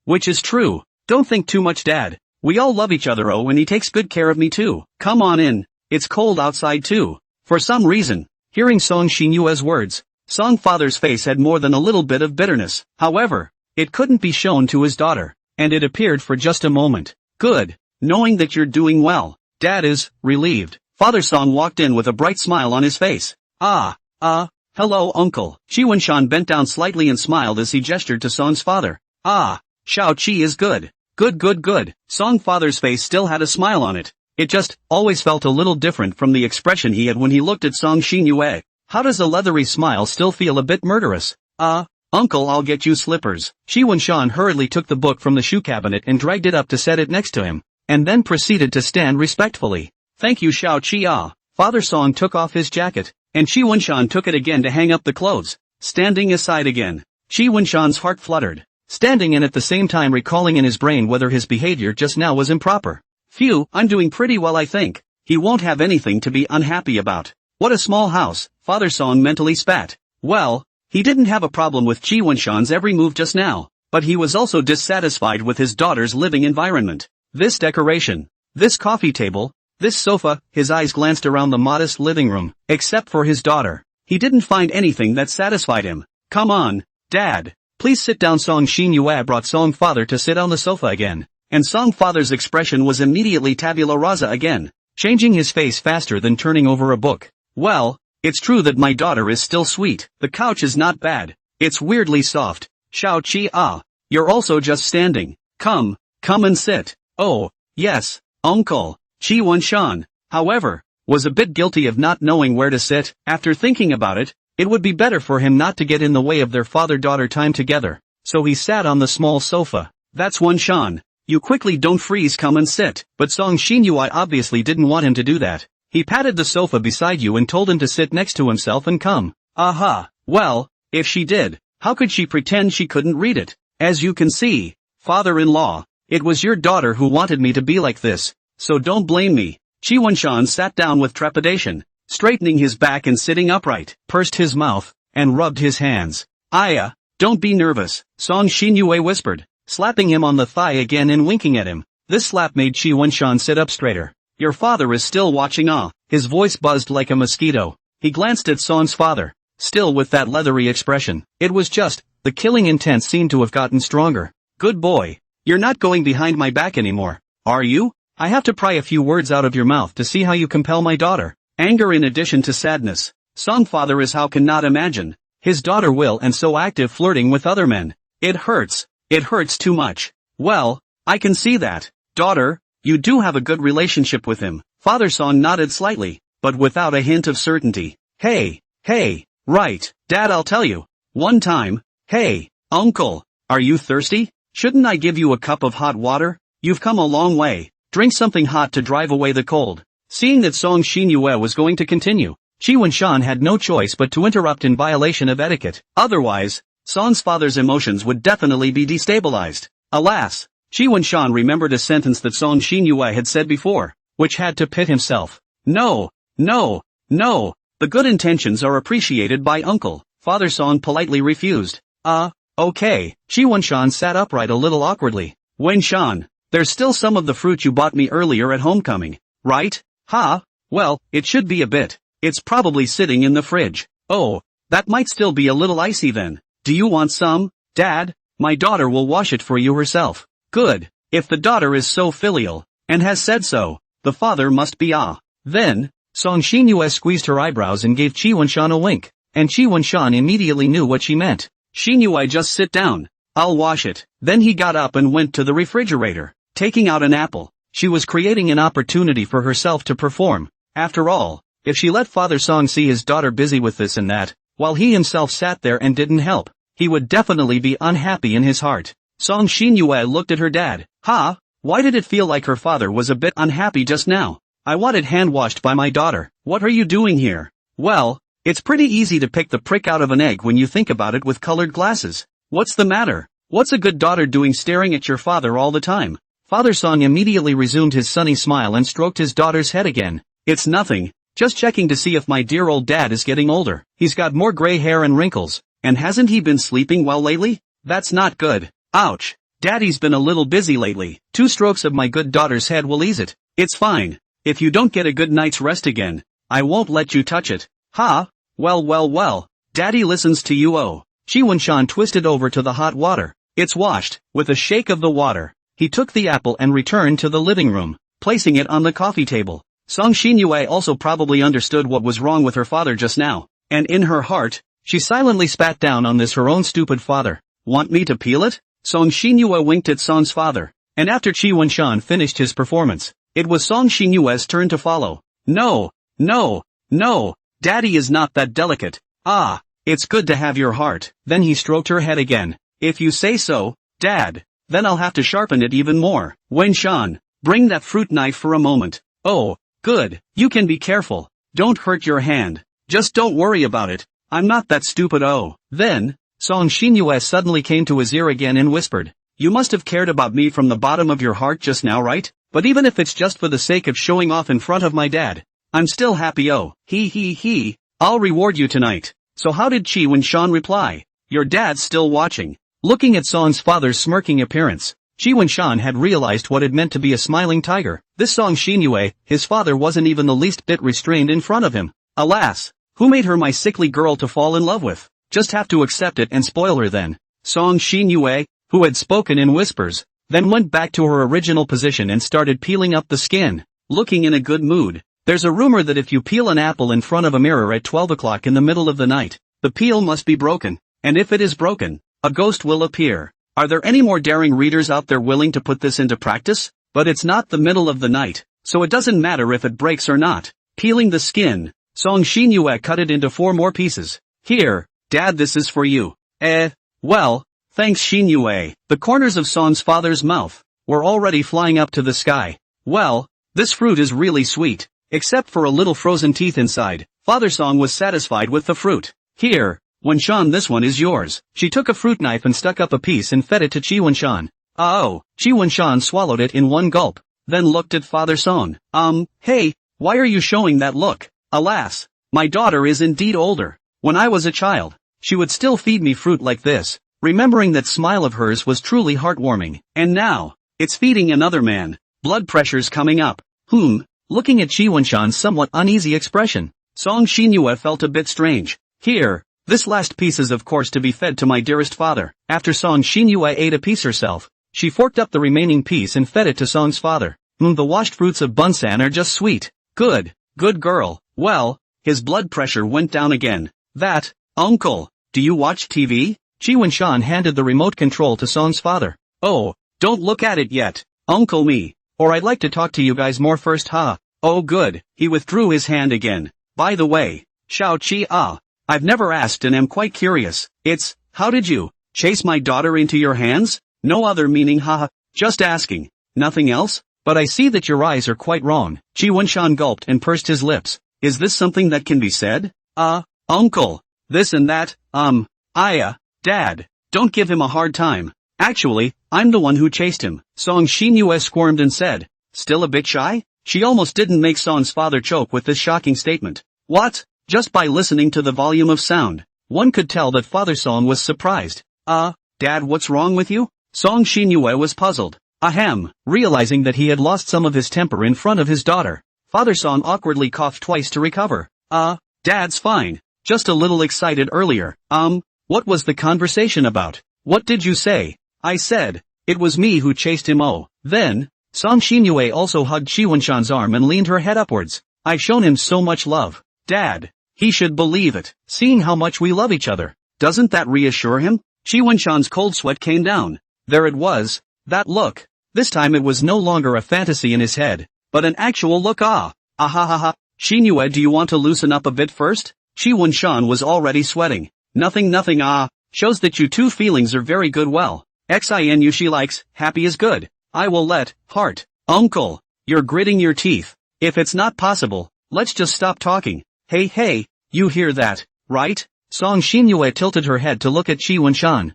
Which is true. Don't think too much, Dad. We all love each other, and he takes good care of me too. Come on in, it's cold outside too. For some reason, hearing Song Xinyue's words, Song father's face had more than a little bit of bitterness. However, it couldn't be shown to his daughter, and it appeared for just a moment. Good, knowing that you're doing well. Dad is relieved. Father Song walked in with a bright smile on his face. Hello uncle. Chi Wunshan bent down slightly and smiled as he gestured to Song's father. Xiao Qi is good. Good. Song father's face still had a smile on it. It just always felt a little different from the expression he had when he looked at Song Xinyue. How does a leathery smile still feel a bit murderous? Uncle, I'll get you slippers. Shi Wunshan hurriedly took the book from the shoe cabinet and dragged it up to set it next to him, and then proceeded to stand respectfully. Thank you, Xiao Qia. Father Song took off his jacket, and Shi Wunshan took it again to hang up the clothes. Standing aside again. Shi Wunshan's heart fluttered, standing and at the same time recalling in his brain whether his behavior just now was improper. Phew, I'm doing pretty well, I think. He won't have anything to be unhappy about. What a small house, Father Song mentally spat. Well, he didn't have a problem with Shi Wunshan's every move just now, but he was also dissatisfied with his daughter's living environment. This decoration, this coffee table, this sofa. His eyes glanced around the modest living room, except for his daughter. He didn't find anything that satisfied him. Come on, Dad. Please sit down. Song Xinyue brought Song Father to sit on the sofa again, and Song Father's expression was immediately tabula rasa again, changing his face faster than turning over a book. Well, it's true that my daughter is still sweet. The couch is not bad. It's weirdly soft. Xiao Qi, you're also just standing. Come and sit. Oh, yes, Uncle. Shi Wunshan, however, was a bit guilty of not knowing where to sit. After thinking about it, it would be better for him not to get in the way of their father-daughter time together, so he sat on the small sofa. That's Wunshan. You quickly, don't freeze, come and sit. But Song Xinyue obviously didn't want him to do that. He patted the sofa beside you and told him to sit next to himself and come. Aha, well, if she did, how could she pretend she couldn't read it? As you can see, father-in-law, it was your daughter who wanted me to be like this, so don't blame me. Shi Wunshan sat down with trepidation, straightening his back and sitting upright, pursed his mouth, and rubbed his hands. Aya, don't be nervous, Song Xinyue whispered, slapping him on the thigh again and winking at him. This slap made Shi Wunshan sit up straighter. Your father is still watching. His voice buzzed like a mosquito. He glanced at Song's father, still with that leathery expression. It was just, the killing intent seemed to have gotten stronger. Good boy. You're not going behind my back anymore, are you? I have to pry a few words out of your mouth to see how you compel my daughter. Anger in addition to sadness. Song Father is how cannot imagine. His daughter will and so active flirting with other men. It hurts. It hurts too much. Well, I can see that. Daughter, you do have a good relationship with him. Father Song nodded slightly, but without a hint of certainty. Hey, right, Dad, I'll tell you. One time. Hey, Uncle, are you thirsty? Shouldn't I give you a cup of hot water? You've come a long way. Drink something hot to drive away the cold. Seeing that Song Xinyue was going to continue, Shi Wunshan had no choice but to interrupt in violation of etiquette. Otherwise, Song's father's emotions would definitely be destabilized. Alas, Shi Wunshan remembered a sentence that Song Xinyue had said before, which had to pit himself. No, the good intentions are appreciated by Uncle. Father Song politely refused. Okay. Shi Wunshan sat upright a little awkwardly. Wunshan, there's still some of the fruit you bought me earlier at homecoming, right? Well, it should be a bit. It's probably sitting in the fridge. Oh, that might still be a little icy then. Do you want some? Dad, my daughter will wash it for you herself. Good. If the daughter is so filial, and has said so, the father must be. Then, Song Xinyue squeezed her eyebrows and gave Shi Wunshan a wink, and Shi Wunshan immediately knew what she meant. Xinyue, just sit down. I'll wash it. Then he got up and went to the refrigerator, taking out an apple. She was creating an opportunity for herself to perform. After all, if she let Father Song see his daughter busy with this and that, while he himself sat there and didn't help, he would definitely be unhappy in his heart. Song Xinyue looked at her dad. Why did it feel like her father was a bit unhappy just now? I wanted hand-washed by my daughter. What are you doing here? Well, it's pretty easy to pick the prick out of an egg when you think about it with colored glasses. What's the matter? What's a good daughter doing staring at your father all the time? Father Song immediately resumed his sunny smile and stroked his daughter's head again. It's nothing, just checking to see if my dear old dad is getting older. He's got more gray hair and wrinkles, and hasn't he been sleeping well lately? That's not good. Ouch. Daddy's been a little busy lately. 2 strokes of my good daughter's head will ease it. It's fine. If you don't get a good night's rest again, I won't let you touch it. Well. Daddy listens to you. Shi Wunshan twisted over to the hot water. It's washed. With a shake of the water, he took the apple and returned to the living room, placing it on the coffee table. Song Xinyue also probably understood what was wrong with her father just now, and in her heart, she silently spat down on this her own stupid father. Want me to peel it? Song Xinyue winked at Song's father, and after Shi Wunshan finished his performance, it was Song Xinyue's turn to follow. No, Daddy is not that delicate. Ah, it's good to have your heart. Then he stroked her head again. If you say so, Dad. Then I'll have to sharpen it even more. Wen-shan, bring that fruit knife for a moment. Oh, good. You can be careful. Don't hurt your hand. Just don't worry about it. I'm not that stupid. Oh. Then, Song Xinyue suddenly came to his ear again and whispered, you must have cared about me from the bottom of your heart just now, right? But even if it's just for the sake of showing off in front of my dad, I'm still happy. Oh. He. I'll reward you tonight. So how did Chi Wen-shan reply? Your dad's still watching. Looking at Song's father's smirking appearance, Chi Wen-shan had realized what it meant to be a smiling tiger. This Song Xinyue, his father wasn't even the least bit restrained in front of him. Alas, who made her my sickly girl to fall in love with? Just have to accept it and spoil her then. Song Xinyue, who had spoken in whispers, then went back to her original position and started peeling up the skin, looking in a good mood. There's a rumor that if you peel an apple in front of a mirror at 12 o'clock in the middle of the night, the peel must be broken, and if it is broken, a ghost will appear. Are there any more daring readers out there willing to put this into practice? But it's not the middle of the night, so it doesn't matter if it breaks or not. Peeling the skin, Song Xinyue cut it into 4 more pieces. Here, Dad, this is for you. Well, thanks Xinyue. The corners of Song's father's mouth were already flying up to the sky. Well, this fruit is really sweet, except for a little frozen teeth inside. Father Song was satisfied with the fruit. Here, Wen-shan, this one is yours. She took a fruit knife and stuck up a piece and fed it to Chi Wen-shan. Oh, Chi Wen-shan swallowed it in one gulp, then looked at Father Song. Hey, why are you showing that look? Alas, my daughter is indeed older. When I was a child, she would still feed me fruit like this. Remembering that smile of hers was truly heartwarming. And now, it's feeding another man. Blood pressure's coming up. Looking at Chi Wen-shan's somewhat uneasy expression, Song Xinyue felt a bit strange. Here, this last piece is of course to be fed to my dearest father. After Song Xinyue ate a piece herself, she forked up the remaining piece and fed it to Song's father. The washed fruits of bunsan are just sweet. Good girl. Well, his blood pressure went down again. Uncle, do you watch TV? Chi Wen-shan handed the remote control to Song's father. Oh, don't look at it yet, Uncle me, or I'd like to talk to you guys more first. Oh good. He withdrew his hand again. By the way, Xiao Qi, I've never asked and am quite curious. How did you chase my daughter into your hands? No other meaning, just asking. Nothing else? But I see that your eyes are quite wrong. Chi Wen-shan gulped and pursed his lips. Is this something that can be said? Uncle. This and that, Dad, don't give him a hard time. Actually, I'm the one who chased him. Song Xinyue squirmed and said, still a bit shy? She almost didn't make Song's father choke with this shocking statement. What? Just by listening to the volume of sound, one could tell that Father Song was surprised. Dad, what's wrong with you? Song Xinyue was puzzled. Realizing that he had lost some of his temper in front of his daughter, Father Song awkwardly coughed twice to recover. Dad's fine. Just a little excited earlier. What was the conversation about? What did you say? I said, it was me who chased him. Oh. Then, Song Xinyue also hugged Chi Wen-shan's arm and leaned her head upwards. I've shown him so much love. Dad. He should believe it, seeing how much we love each other. Doesn't that reassure him? Chi Wen-shan's cold sweat came down. There it was. That look. This time it was no longer a fantasy in his head, but an actual look. Xinyue, do you want to loosen up a bit first? Chi Wen-shan was already sweating. Nothing. Shows that you two feelings are very good. Well, Xinu she likes, happy is good. I will let, heart. Uncle, you're gritting your teeth. If it's not possible, let's just stop talking. Hey, you hear that, right? Song Xinyue tilted her head to look at Chi Wen-shan.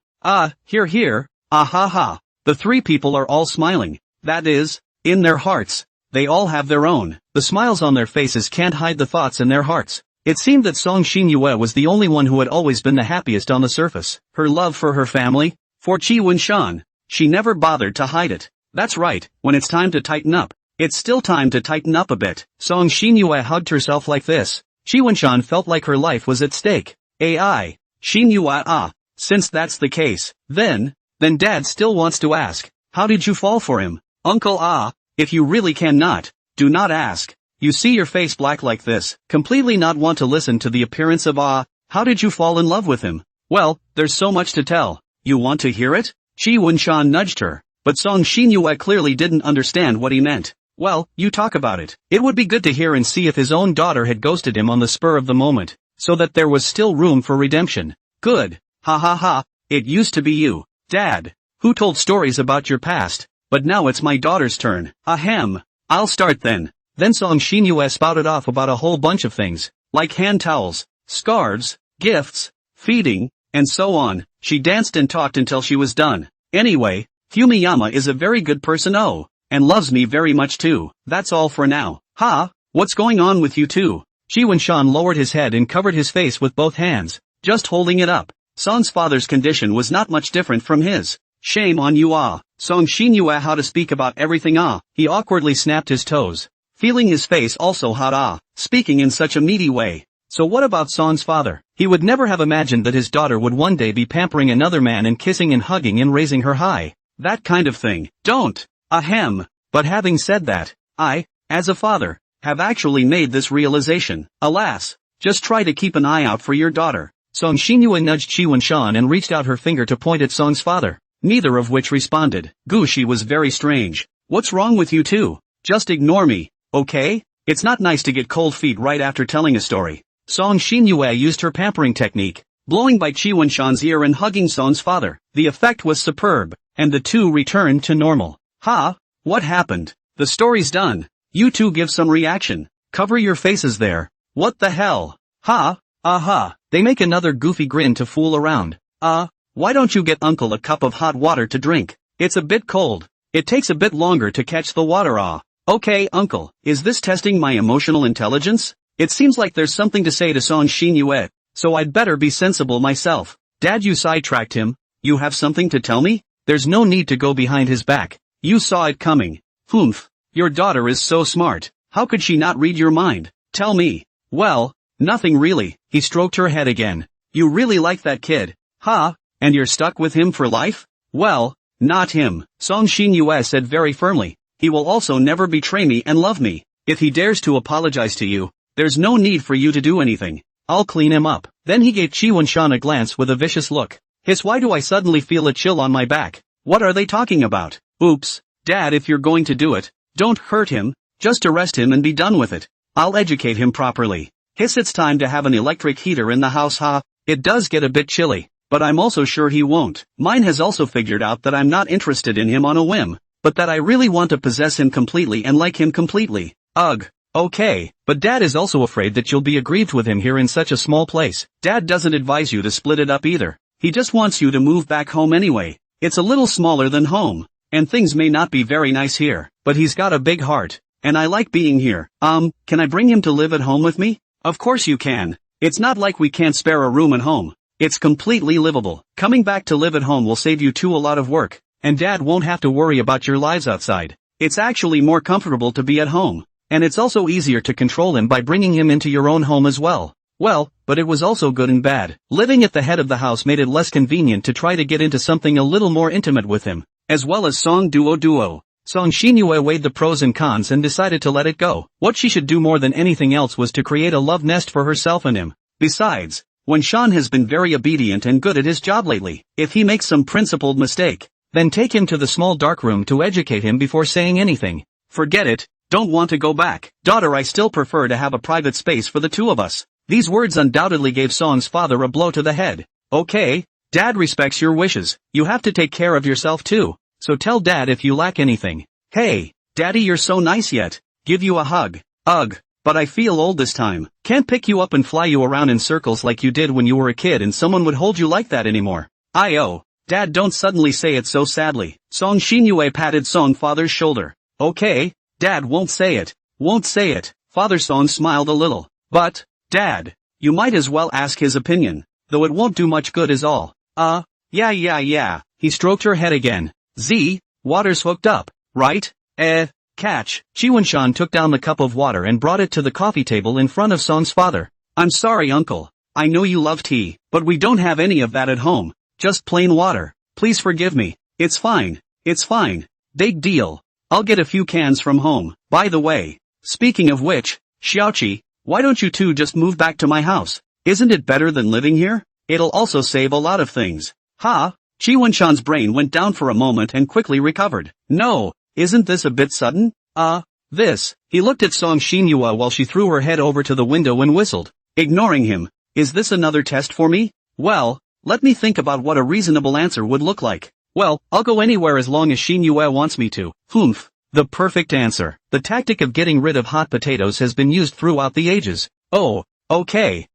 Here. The 3 people are all smiling. That is, in their hearts. They all have their own. The smiles on their faces can't hide the thoughts in their hearts. It seemed that Song Xinyue was the only one who had always been the happiest on the surface. Her love for her family, for Chi Wen-shan, she never bothered to hide it. That's right, when it's time to tighten up, it's still time to tighten up a bit. Song Xinyue hugged herself like this. Chi Wen-shan felt like her life was at stake. Xinyue, since that's the case, then Dad still wants to ask, how did you fall for him? Uncle, if you really cannot, do not ask. You see your face black like this, completely not want to listen to the appearance of how did you fall in love with him? Well, there's so much to tell. You want to hear it? Chi Wen-shan nudged her, but Song Xinyue clearly didn't understand what he meant. Well, you talk about it. It would be good to hear and see if his own daughter had ghosted him on the spur of the moment, so that there was still room for redemption. Good. Ha ha ha, it used to be you, Dad, who told stories about your past, but now it's my daughter's turn. Ahem. I'll start then. Then Song Shinue spouted off about a whole bunch of things, like hand towels, scarves, gifts, feeding, and so on. She danced and talked until she was done. Anyway, Fumiyama is a very good person and loves me very much too. That's all for now. Ha, what's going on with you two? Chiwon-shan lowered his head and covered his face with both hands, just holding it up. Song's father's condition was not much different from his. Shame on you Song Shinue how to speak about everything He awkwardly snapped his toes, feeling his face also hot speaking in such a meaty way. So what about Song's father? He would never have imagined that his daughter would one day be pampering another man and kissing and hugging and raising her high. That kind of thing. Don't. Ahem. But having said that, I, as a father, have actually made this realization. Alas. Just try to keep an eye out for your daughter. Song Shinue nudged Chiwon-shan and reached out her finger to point at Song's father, neither of which responded. Gushi was very strange. What's wrong with you two? Just ignore me, okay? It's not nice to get cold feet right after telling a story. Song Shinue used her pampering technique, blowing by Chiwon-shan's ear and hugging Song's father. The effect was superb, and the two returned to normal. Ha? What happened? The story's done. You two give some reaction. Cover your faces there. What the hell? Ha? Aha. They make another goofy grin to fool around. Why don't you get uncle a cup of hot water to drink? It's a bit cold. It takes a bit longer to catch the water Okay uncle, is this testing my emotional intelligence? It seems like there's something to say to Song Shinue, so I'd better be sensible myself. Dad, you sidetracked him. You have something to tell me? There's no need to go behind his back. You saw it coming. Humph. Your daughter is so smart. How could she not read your mind? Tell me. Well, nothing really. He stroked her head again. You really like that kid. Ha? And you're stuck with him for life? Well, not him. Song Shinue said very firmly. He will also never betray me and love me. If he dares to apologize to you, there's no need for you to do anything. I'll clean him up. Then he gave Chiwon-shan a glance with a vicious look. Why do I suddenly feel a chill on my back? What are they talking about? Oops. Dad, if you're going to do it, don't hurt him. Just arrest him and be done with it. I'll educate him properly. It's time to have an electric heater in the house. It does get a bit chilly, but I'm also sure he won't. Mine has also figured out that I'm not interested in him on a whim, but that I really want to possess him completely and like him completely. Ugh. Okay, but Dad is also afraid that you'll be aggrieved with him here in such a small place. Dad doesn't advise you to split it up either. He just wants you to move back home anyway. It's a little smaller than home, and things may not be very nice here, but he's got a big heart, and I like being here. Can I bring him to live at home with me? Of course you can. It's not like we can't spare a room at home. It's completely livable. Coming back to live at home will save you two a lot of work, and Dad won't have to worry about your lives outside. It's actually more comfortable to be at home, and it's also easier to control him by bringing him into your own home as well. Well, but it was also good and bad. Living at the head of the house made it less convenient to try to get into something a little more intimate with him, as well as Song Duo. Song Shinue weighed the pros and cons and decided to let it go. What she should do more than anything else was to create a love nest for herself and him. Besides, Shan has been very obedient and good at his job lately. If he makes some principled mistake, then take him to the small dark room to educate him before saying anything. Forget it, don't want to go back. Daughter, I still prefer to have a private space for the two of us. These words undoubtedly gave Song's father a blow to the head. Okay, Dad respects your wishes. You have to take care of yourself too. So tell Dad if you lack anything. Hey, Daddy, you're so nice yet. Give you a hug. Ugh, but I feel old this time. Can't pick you up and fly you around in circles like you did when you were a kid and someone would hold you like that anymore. Dad, don't suddenly say it so sadly. Song Shinue patted Song father's shoulder. Okay, Dad won't say it. Won't say it. Father Song smiled a little. But, Dad, you might as well ask his opinion, though it won't do much good is all. Yeah. He stroked her head again. Water's hooked up, right? Catch. Chiwon-shan took down the cup of water and brought it to the coffee table in front of Song's father. I'm sorry, uncle. I know you love tea, but we don't have any of that at home. Just plain water. Please forgive me. It's fine. Big deal. I'll get a few cans from home. By the way, speaking of which, Xiaoqi, why don't you two just move back to my house? Isn't it better than living here? It'll also save a lot of things. Chiwon-shan's brain went down for a moment and quickly recovered. No, isn't this a bit sudden? He looked at Song Xinyue while she threw her head over to the window and whistled, ignoring him. Is this another test for me? Well, let me think about what a reasonable answer would look like. Well, I'll go anywhere as long as Xinyue wants me to. Humph. The perfect answer. The tactic of getting rid of hot potatoes has been used throughout the ages. Oh, okay.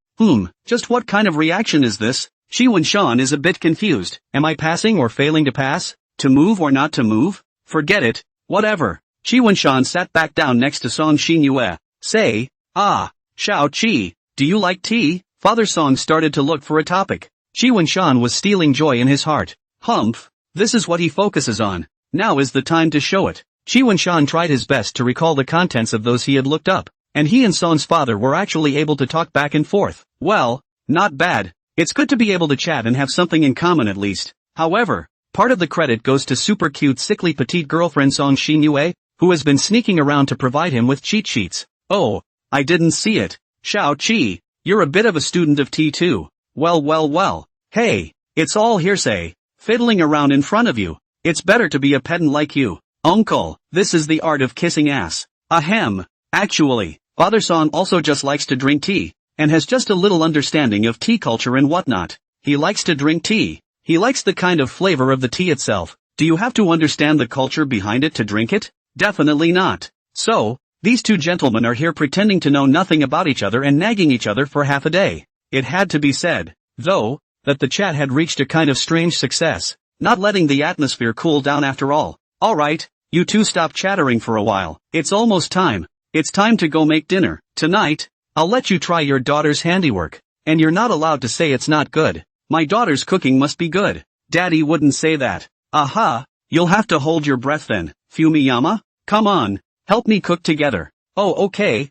Just what kind of reaction is this? Shi Wenshan is a bit confused. Am I passing or failing to pass? To move or not to move? Forget it. Whatever. Shi Wenshan sat back down next to Song Xinyue. Say, Xiao Qi, do you like tea? Father Song started to look for a topic. Shi Wenshan was stealing joy in his heart. Humph. This is what he focuses on. Now is the time to show it. Shi Wenshan tried his best to recall the contents of those he had looked up, and he and Song's father were actually able to talk back and forth. Well, not bad. It's good to be able to chat and have something in common at least. However, part of the credit goes to super cute sickly petite girlfriend Song Xinyue, who has been sneaking around to provide him with cheat sheets. Oh, I didn't see it. Xiao Qi, you're a bit of a student of tea too. Well. Hey, it's all hearsay. Fiddling around in front of you. It's better to be a pedant like you. Uncle, this is the art of kissing ass. Ahem. Actually, Father Song also just likes to drink tea, and has just a little understanding of tea culture and whatnot. He likes to drink tea. He likes the kind of flavor of the tea itself. Do you have to understand the culture behind it to drink it? Definitely not. So, these two gentlemen are here pretending to know nothing about each other and nagging each other for half a day. It had to be said, though, that the chat had reached a kind of strange success, not letting the atmosphere cool down after all. Alright, you two stop chattering for a while. It's almost time. It's time to go make dinner. Tonight, I'll let you try your daughter's handiwork. And you're not allowed to say it's not good. My daughter's cooking must be good. Daddy wouldn't say that. Aha, you'll have to hold your breath then. Fumiyama? Come on, help me cook together. Oh okay,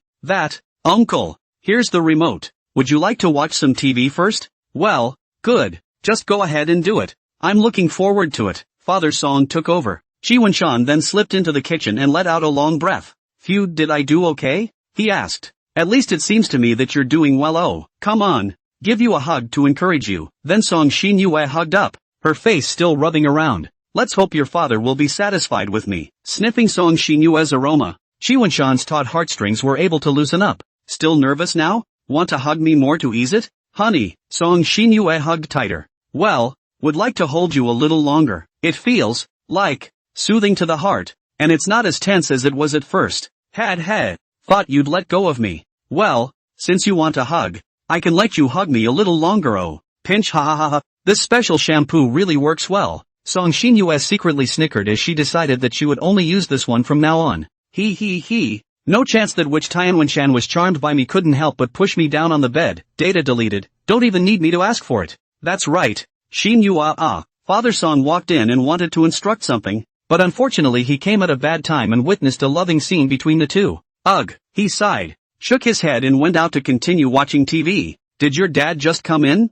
Uncle, here's the remote. Would you like to watch some TV first? Well, good, just go ahead and do it. I'm looking forward to it. Father Song took over. Shi Wenshan then slipped into the kitchen and let out a long breath. Phew, did I do okay? He asked. At least it seems to me that you're doing well. Oh, come on. Give you a hug to encourage you. Then Song Xinyue hugged up, her face still rubbing around. Let's hope your father will be satisfied with me. Sniffing Song Xinyue's aroma, Shi Wenshan's taut heartstrings were able to loosen up. Still nervous now? Want to hug me more to ease it? Honey, Song Xinyue hugged tighter. Well, would like to hold you a little longer. It feels like soothing to the heart, and it's not as tense as it was at first. Had thought you'd let go of me. Well, since you want a hug, I can let you hug me a little longer. Oh, pinch, ha. This special shampoo really works well. Song Xinyue secretly snickered as she decided that she would only use this one from now on. He. No chance that which Tianwenshan was charmed by me couldn't help but push me down on the bed. Data deleted. Don't even need me to ask for it. That's right. Xinyue. Father Song walked in and wanted to instruct something, but unfortunately he came at a bad time and witnessed a loving scene between the two. Ugh, he sighed, shook his head and went out to continue watching TV. Did your dad just come in?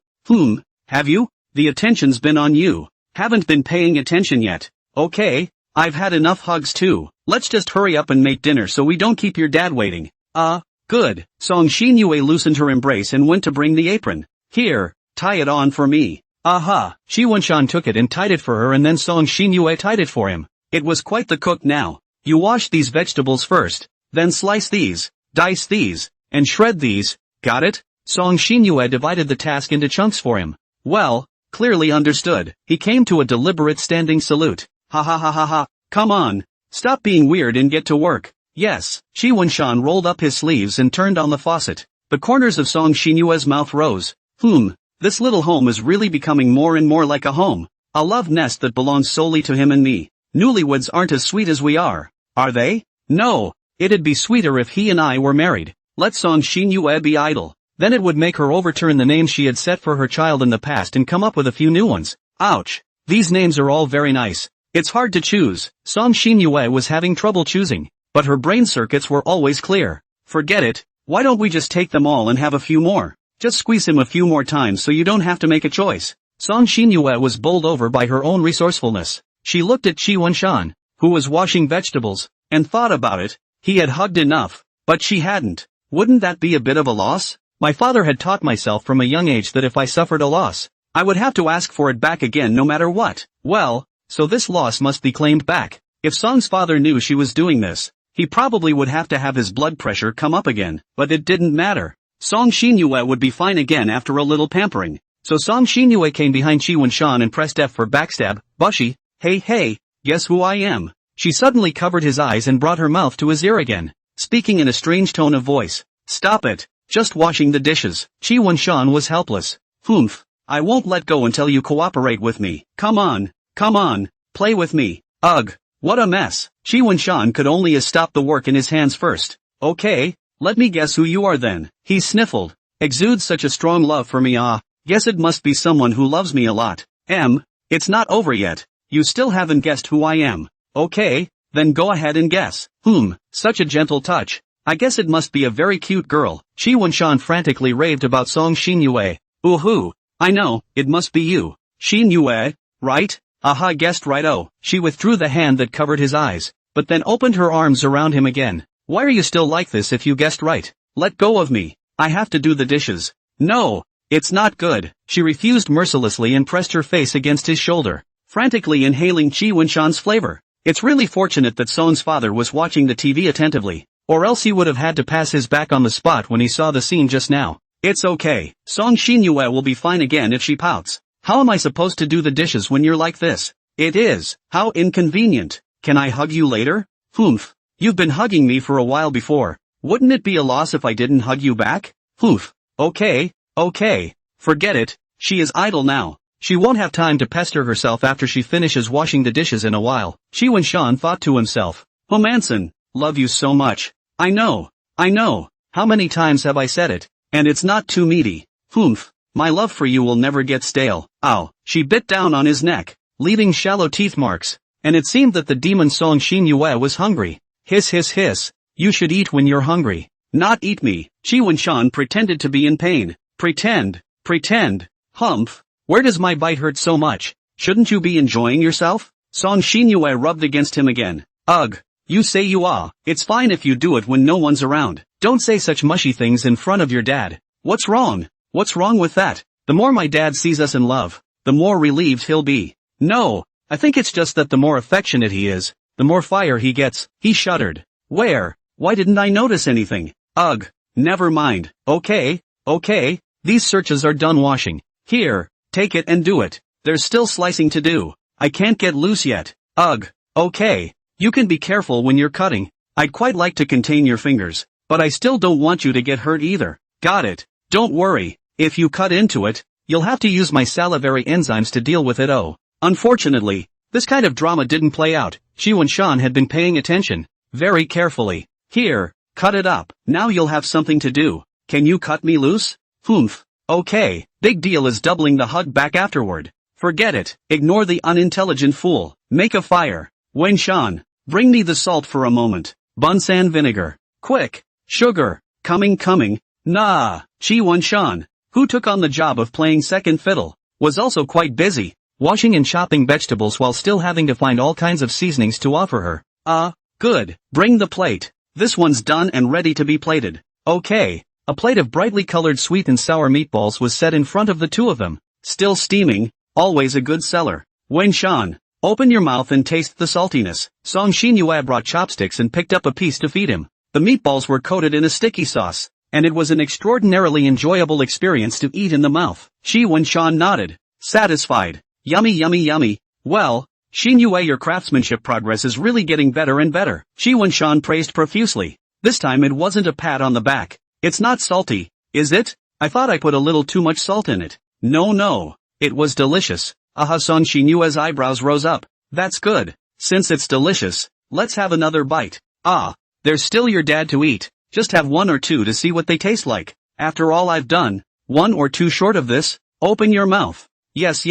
Have you? The attention's been on you. Haven't been paying attention yet. Okay, I've had enough hugs too. Let's just hurry up and make dinner so we don't keep your dad waiting. Good. Song Xinyue loosened her embrace and went to bring the apron. Here, tie it on for me. Aha. Shi Wenshan took it and tied it for her and then Song Xinyue tied it for him. It was quite the cook now. You wash these vegetables first, then slice these, dice these, and shred these. Got it? Song Xinyue divided the task into chunks for him. Well, clearly understood. He came to a deliberate standing salute. Ha. Come on. Stop being weird and get to work. Yes. Shi Wenshan rolled up his sleeves and turned on the faucet. The corners of Song Xinyue's mouth rose. This little home is really becoming more and more like a home. A love nest that belongs solely to him and me. Newlyweds aren't as sweet as we are they? No. It'd be sweeter if he and I were married. Let Song Xinyue be idle. Then it would make her overturn the names she had set for her child in the past and come up with a few new ones. Ouch. These names are all very nice. It's hard to choose. Song Xinyue was having trouble choosing, but her brain circuits were always clear. Forget it. Why don't we just take them all and have a few more? Just squeeze him a few more times so you don't have to make a choice. Song Xinyue was bowled over by her own resourcefulness. She looked at Shi Wenshan, who was washing vegetables, and thought about it. He had hugged enough, but she hadn't. Wouldn't that be a bit of a loss? My father had taught myself from a young age that if I suffered a loss, I would have to ask for it back again no matter what. Well, so this loss must be claimed back. If Song's father knew she was doing this, he probably would have to have his blood pressure come up again, but it didn't matter. Song Xinyue would be fine again after a little pampering. So Song Xinyue came behind Chi Wunshan and pressed F for backstab. Bushi, hey, guess who I am? She suddenly covered his eyes and brought her mouth to his ear again, speaking in a strange tone of voice. Stop it, just washing the dishes. Chi Wunshan was helpless. Humph, I won't let go until you cooperate with me. Come on, play with me. Ugh, what a mess. Chi Wunshan could only stop the work in his hands first. Okay, let me guess who you are then. He sniffled. Exudes such a strong love for me. Guess it must be someone who loves me a lot. It's not over yet. You still haven't guessed who I am. Okay, then go ahead and guess. Such a gentle touch. I guess it must be a very cute girl. Chi Wunshan frantically raved about Song Xinyue. Ooh, I know, it must be you. Xinyue, right? Aha, guessed right. Oh, she withdrew the hand that covered his eyes, but then opened her arms around him again. Why are you still like this if you guessed right? Let go of me. I have to do the dishes. No, it's not good. She refused mercilessly and pressed her face against his shoulder, frantically inhaling Chi Wunshan's flavor. It's really fortunate that Song's father was watching the TV attentively, or else he would have had to pass his back on the spot when he saw the scene just now. It's okay. Song Xinyue will be fine again if she pouts. How am I supposed to do the dishes when you're like this? It is. How inconvenient. Can I hug you later? Humph. You've been hugging me for a while before. Wouldn't it be a loss if I didn't hug you back? Humph. Okay. Forget it. She is idle now. She won't have time to pester herself after she finishes washing the dishes in a while. Chi Wunshan thought to himself. Oh Manson, love you so much. I know. How many times have I said it? And it's not too meaty. Humph. My love for you will never get stale. Ow. She bit down on his neck, leaving shallow teeth marks. And it seemed that the demon Song Xinyue was hungry. Hiss. You should eat when you're hungry. Not eat me. Chi Wunshan pretended to be in pain. Pretend. Humph. Where does my bite hurt so much? Shouldn't you be enjoying yourself? Song Xinyue rubbed against him again. Ugh. You say you are. It's fine if you do it when no one's around. Don't say such mushy things in front of your dad. What's wrong? What's wrong with that? The more my dad sees us in love, the more relieved he'll be. No, I think it's just that the more affectionate he is, the more fire he gets. He shuddered. Why didn't I notice anything? Ugh, never mind. Okay, these searches are done washing. Here, take it and do it. There's still slicing to do. I can't get loose yet. Ugh, okay. You can be careful when you're cutting. I'd quite like to contain your fingers, but I still don't want you to get hurt either. Got it. Don't worry. If you cut into it, you'll have to use my salivary enzymes to deal with it. Oh. Unfortunately, this kind of drama didn't play out. Chi Wunshan had been paying attention very carefully. Here, cut it up. Now you'll have something to do. Can you cut me loose? Humph. Okay, big deal is doubling the hug back afterward. Forget it. Ignore the unintelligent fool. Make a fire. Wunshan, bring me the salt for a moment. Bunsan vinegar. Quick. Sugar. Coming. Nah. Chi Wunshan, who took on the job of playing second fiddle, was also quite busy, washing and chopping vegetables while still having to find all kinds of seasonings to offer her. Good. Bring the plate. This one's done and ready to be plated. Okay. A plate of brightly colored sweet and sour meatballs was set in front of the two of them. Still steaming, always a good seller. Wunshan, open your mouth and taste the saltiness. Song Xinyue brought chopsticks and picked up a piece to feed him. The meatballs were coated in a sticky sauce, and it was an extraordinarily enjoyable experience to eat in the mouth. Chi Wunshan nodded, satisfied. Yummy. Well, Xinyue, your craftsmanship progress is really getting better and better. Chi Wunshan praised profusely. This time it wasn't a pat on the back. It's not salty, is it? I thought I put a little too much salt in it. No. It was delicious. Aha, Song Xinyue's eyebrows rose up. That's good. Since it's delicious, let's have another bite. There's still your dad to eat. Just have one or two to see what they taste like. After all I've done, one or two short of this. Open your mouth. Yes.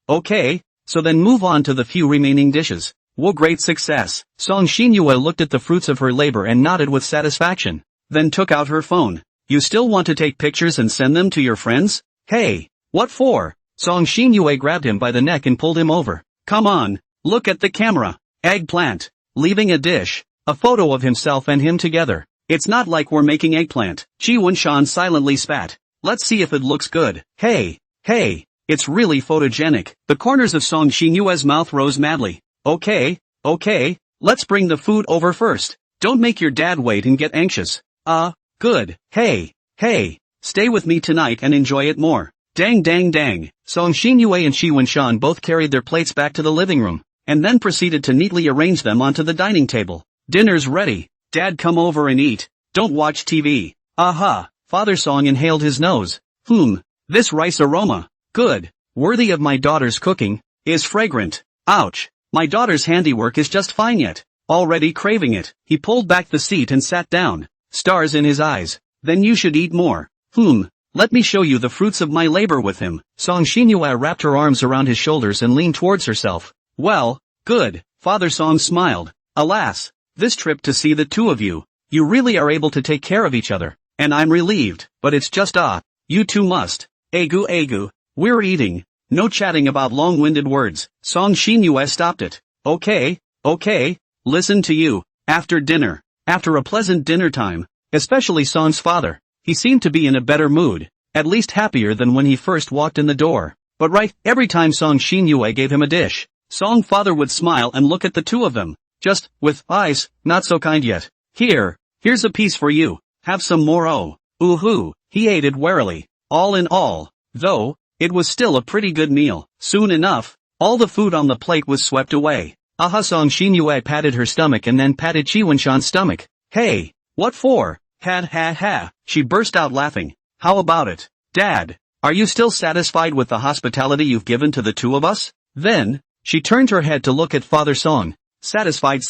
Okay, so then move on to the few remaining dishes. Whoa, great success. Song Xinyue looked at the fruits of her labor and nodded with satisfaction, then took out her phone. You still want to take pictures and send them to your friends? Hey, what for? Song Xinyue grabbed him by the neck and pulled him over. Come on, look at the camera. Eggplant. Leaving a dish. A photo of himself and him together. It's not like we're making eggplant. Chi Wunshan silently spat. Let's see if it looks good. Hey, it's really photogenic. The corners of Song Xinyue's mouth rose madly. Okay, let's bring the food over first. Don't make your dad wait and get anxious. Good. Hey, stay with me tonight and enjoy it more. Dang dang dang. Song Xinyue and Shi Wenshan both carried their plates back to the living room, and then proceeded to neatly arrange them onto the dining table. Dinner's ready. Dad, come over and eat. Don't watch TV. Aha. Father Song inhaled his nose. This rice aroma. Good. Worthy of my daughter's cooking. Is fragrant. Ouch. My daughter's handiwork is just fine yet. Already craving it. He pulled back the seat and sat down. Stars in his eyes. Then you should eat more. Let me show you the fruits of my labor with him. Song Xinyue wrapped her arms around his shoulders and leaned towards herself. Well, good. Father Song smiled. Alas, this trip to see the two of you really are able to take care of each other. And I'm relieved, but it's just you two must. Agu, we're eating. No chatting about long-winded words. Song Xinyue stopped it. Okay, listen to you. After dinner. After a pleasant dinner time, especially Song's father, he seemed to be in a better mood, at least happier than when he first walked in the door. But every time Song Xinyue gave him a dish, Song father would smile and look at the two of them, just with eyes not so kind yet. Here's a piece for you. Have some more. He ate it warily. All in all, though, it was still a pretty good meal. Soon enough, all the food on the plate was swept away. Song Xinyue patted her stomach and then patted Shi Wenshan's stomach. Hey, what for? Ha. She burst out laughing. How about it, Dad? Are you still satisfied with the hospitality you've given to the two of us? Then, she turned her head to look at Father Song. Satisfied.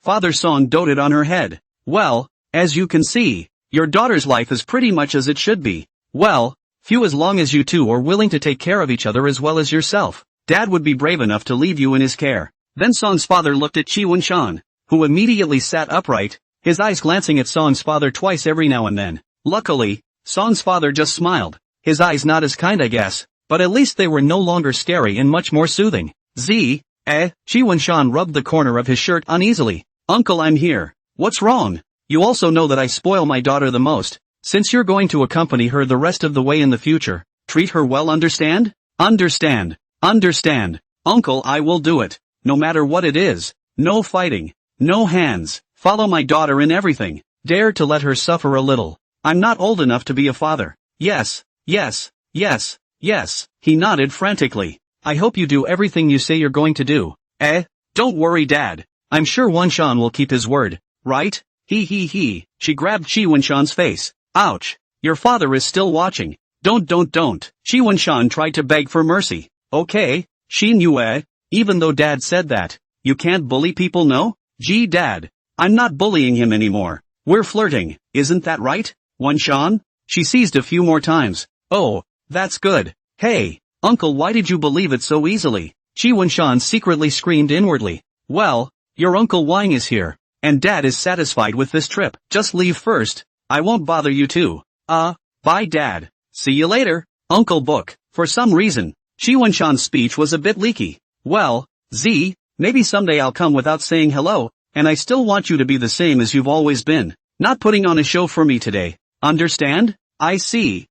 Father Song doted on her head. Well, as you can see, your daughter's life is pretty much as it should be. Well, few as long as you two are willing to take care of each other as well as yourself. Dad would be brave enough to leave you in his care. Then Song's father looked at Shi Wenshan, who immediately sat upright, his eyes glancing at Song's father twice every now and then. Luckily, Song's father just smiled. His eyes not as kind, I guess, but at least they were no longer scary and much more soothing. Shi Wenshan rubbed the corner of his shirt uneasily. Uncle, I'm here. What's wrong? You also know that I spoil my daughter the most. Since you're going to accompany her the rest of the way in the future, treat her well, understand? Understand. Uncle, I will do it. No matter what it is. No fighting. No hands. Follow my daughter in everything. Dare to let her suffer a little. I'm not old enough to be a father. Yes. He nodded frantically. I hope you do everything you say you're going to do. Don't worry, Dad. I'm sure Wenshan will keep his word, right? He. She grabbed Shi Wenshan's face. Ouch. Your father is still watching. Don't. Shi Wenshan tried to beg for mercy. Okay, Xinyue, even though Dad said that, you can't bully people, no? Gee, Dad, I'm not bullying him anymore. We're flirting, isn't that right, Wenshan? She seized a few more times. Oh, that's good. Hey, Uncle, why did you believe it so easily? Shi Wenshan secretly screamed inwardly. Well, your Uncle Wang is here, and Dad is satisfied with this trip. Just leave first. I won't bother you too. Bye, Dad. See you later, Uncle Book. For some reason, Shi Wenshan's speech was a bit leaky. Well, maybe someday I'll come without saying hello, and I still want you to be the same as you've always been. Not putting on a show for me today. Understand? I see.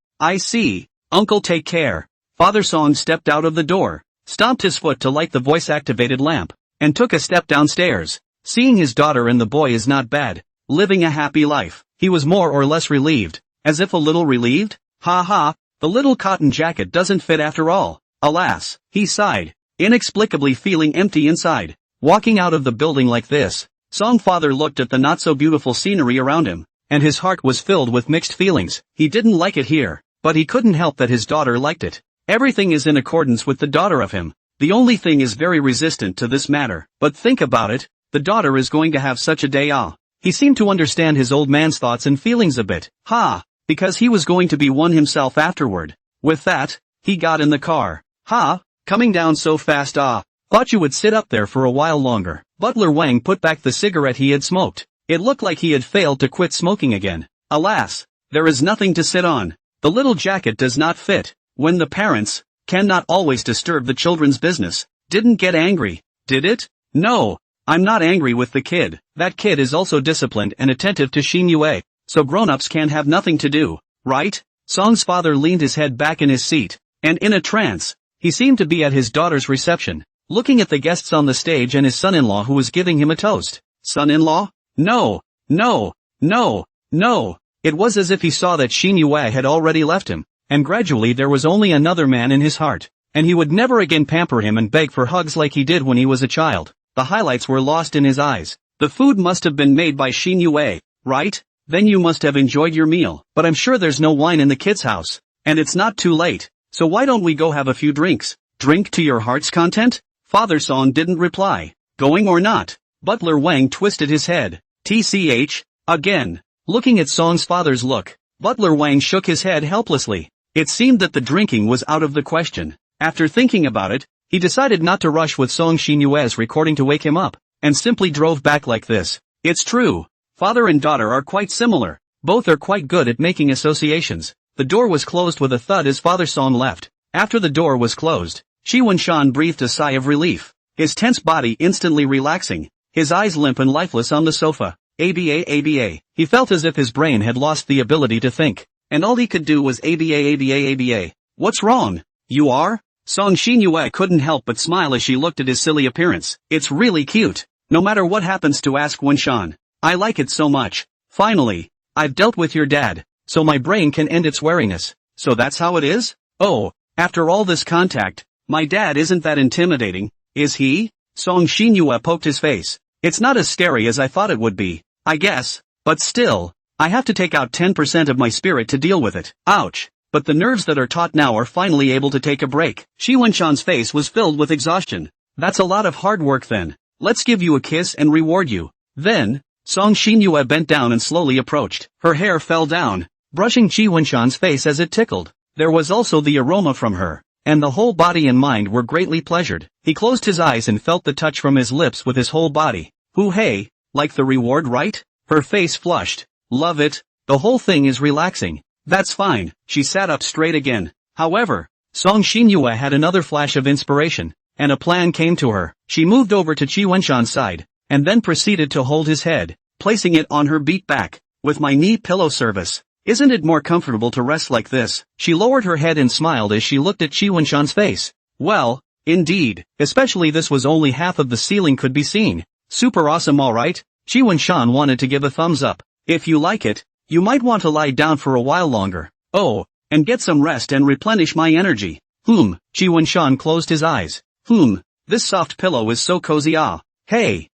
Uncle, take care. Father Song stepped out of the door, stomped his foot to light the voice-activated lamp, and took a step downstairs. Seeing his daughter and the boy is not bad. Living a happy life. He was more or less relieved. As if a little relieved? Ha, the little cotton jacket doesn't fit after all. Alas, he sighed, inexplicably feeling empty inside. Walking out of the building like this, Song father looked at the not-so-beautiful scenery around him, and his heart was filled with mixed feelings. He didn't like it here, but he couldn't help that his daughter liked it. Everything is in accordance with the daughter of him. The only thing is very resistant to this matter. But think about it, the daughter is going to have such a day. He seemed to understand his old man's thoughts and feelings a bit. Because he was going to be one himself afterward. With that, he got in the car. Coming down so fast. Thought you would sit up there for a while longer. Butler Wang put back the cigarette he had smoked. It looked like he had failed to quit smoking again. Alas, there is nothing to sit on. The little jacket does not fit. When the parents cannot always disturb the children's business. Didn't get angry, did it? No, I'm not angry with the kid. That kid is also disciplined and attentive to Xinyue, so grown-ups can have nothing to do, right? Song's father leaned his head back in his seat, and in a trance, he seemed to be at his daughter's reception, looking at the guests on the stage and his son-in-law who was giving him a toast. Son-in-law? No, no, no, no. It was as if he saw that Xin Yue had already left him, and gradually there was only another man in his heart, and he would never again pamper him and beg for hugs like he did when he was a child. The highlights were lost in his eyes. The food must have been made by Xin Yue, right? Then you must have enjoyed your meal. But I'm sure there's no wine in the kid's house. And it's not too late. So why don't we go have a few drinks? Drink to your heart's content? Father Song didn't reply. Going or not? Butler Wang twisted his head. TCH? Again. Looking at Song's father's look, Butler Wang shook his head helplessly. It seemed that the drinking was out of the question. After thinking about it, he decided not to rush with Song Xinyue's recording to wake him up, and simply drove back like this. It's true. Father and daughter are quite similar. Both are quite good at making associations. The door was closed with a thud as Father Song left. After the door was closed, Shi Wenshan breathed a sigh of relief, his tense body instantly relaxing, his eyes limp and lifeless on the sofa. ABA. He felt as if his brain had lost the ability to think, and all he could do was ABA. What's wrong? You are? Song Xinyue couldn't help but smile as she looked at his silly appearance. It's really cute. No matter what happens to ask Wenshan. I like it so much. Finally, I've dealt with your dad, so my brain can end its wariness. So that's how it is? Oh, after all this contact, my dad isn't that intimidating, is he? Song Xinyue poked his face. It's not as scary as I thought it would be, I guess, but still, I have to take out 10% of my spirit to deal with it. Ouch. But the nerves that are taut now are finally able to take a break. Shi Wenshan's face was filled with exhaustion. That's a lot of hard work then. Let's give you a kiss and reward you. Then, Song Xinyue bent down and slowly approached. Her hair fell down, brushing Shi Wenshan's face as it tickled. There was also the aroma from her, and the whole body and mind were greatly pleasured. He closed his eyes and felt the touch from his lips with his whole body. Hey, like the reward, right? Her face flushed. Love it. The whole thing is relaxing. That's fine. She sat up straight again. However, Song Xinyue had another flash of inspiration, and a plan came to her. She moved over to Qi Wenshan's side, and then proceeded to hold his head, placing it on her beat back. With my knee pillow service. Isn't it more comfortable to rest like this? She lowered her head and smiled as she looked at Qi Wenshan's face. Well, indeed, especially this was only half of the ceiling could be seen. Super awesome, alright? Qi Wenshan wanted to give a thumbs up. If you like it, you might want to lie down for a while longer. Oh, and get some rest and replenish my energy. Qi Wenshan closed his eyes. This soft pillow is so cozy. Hey,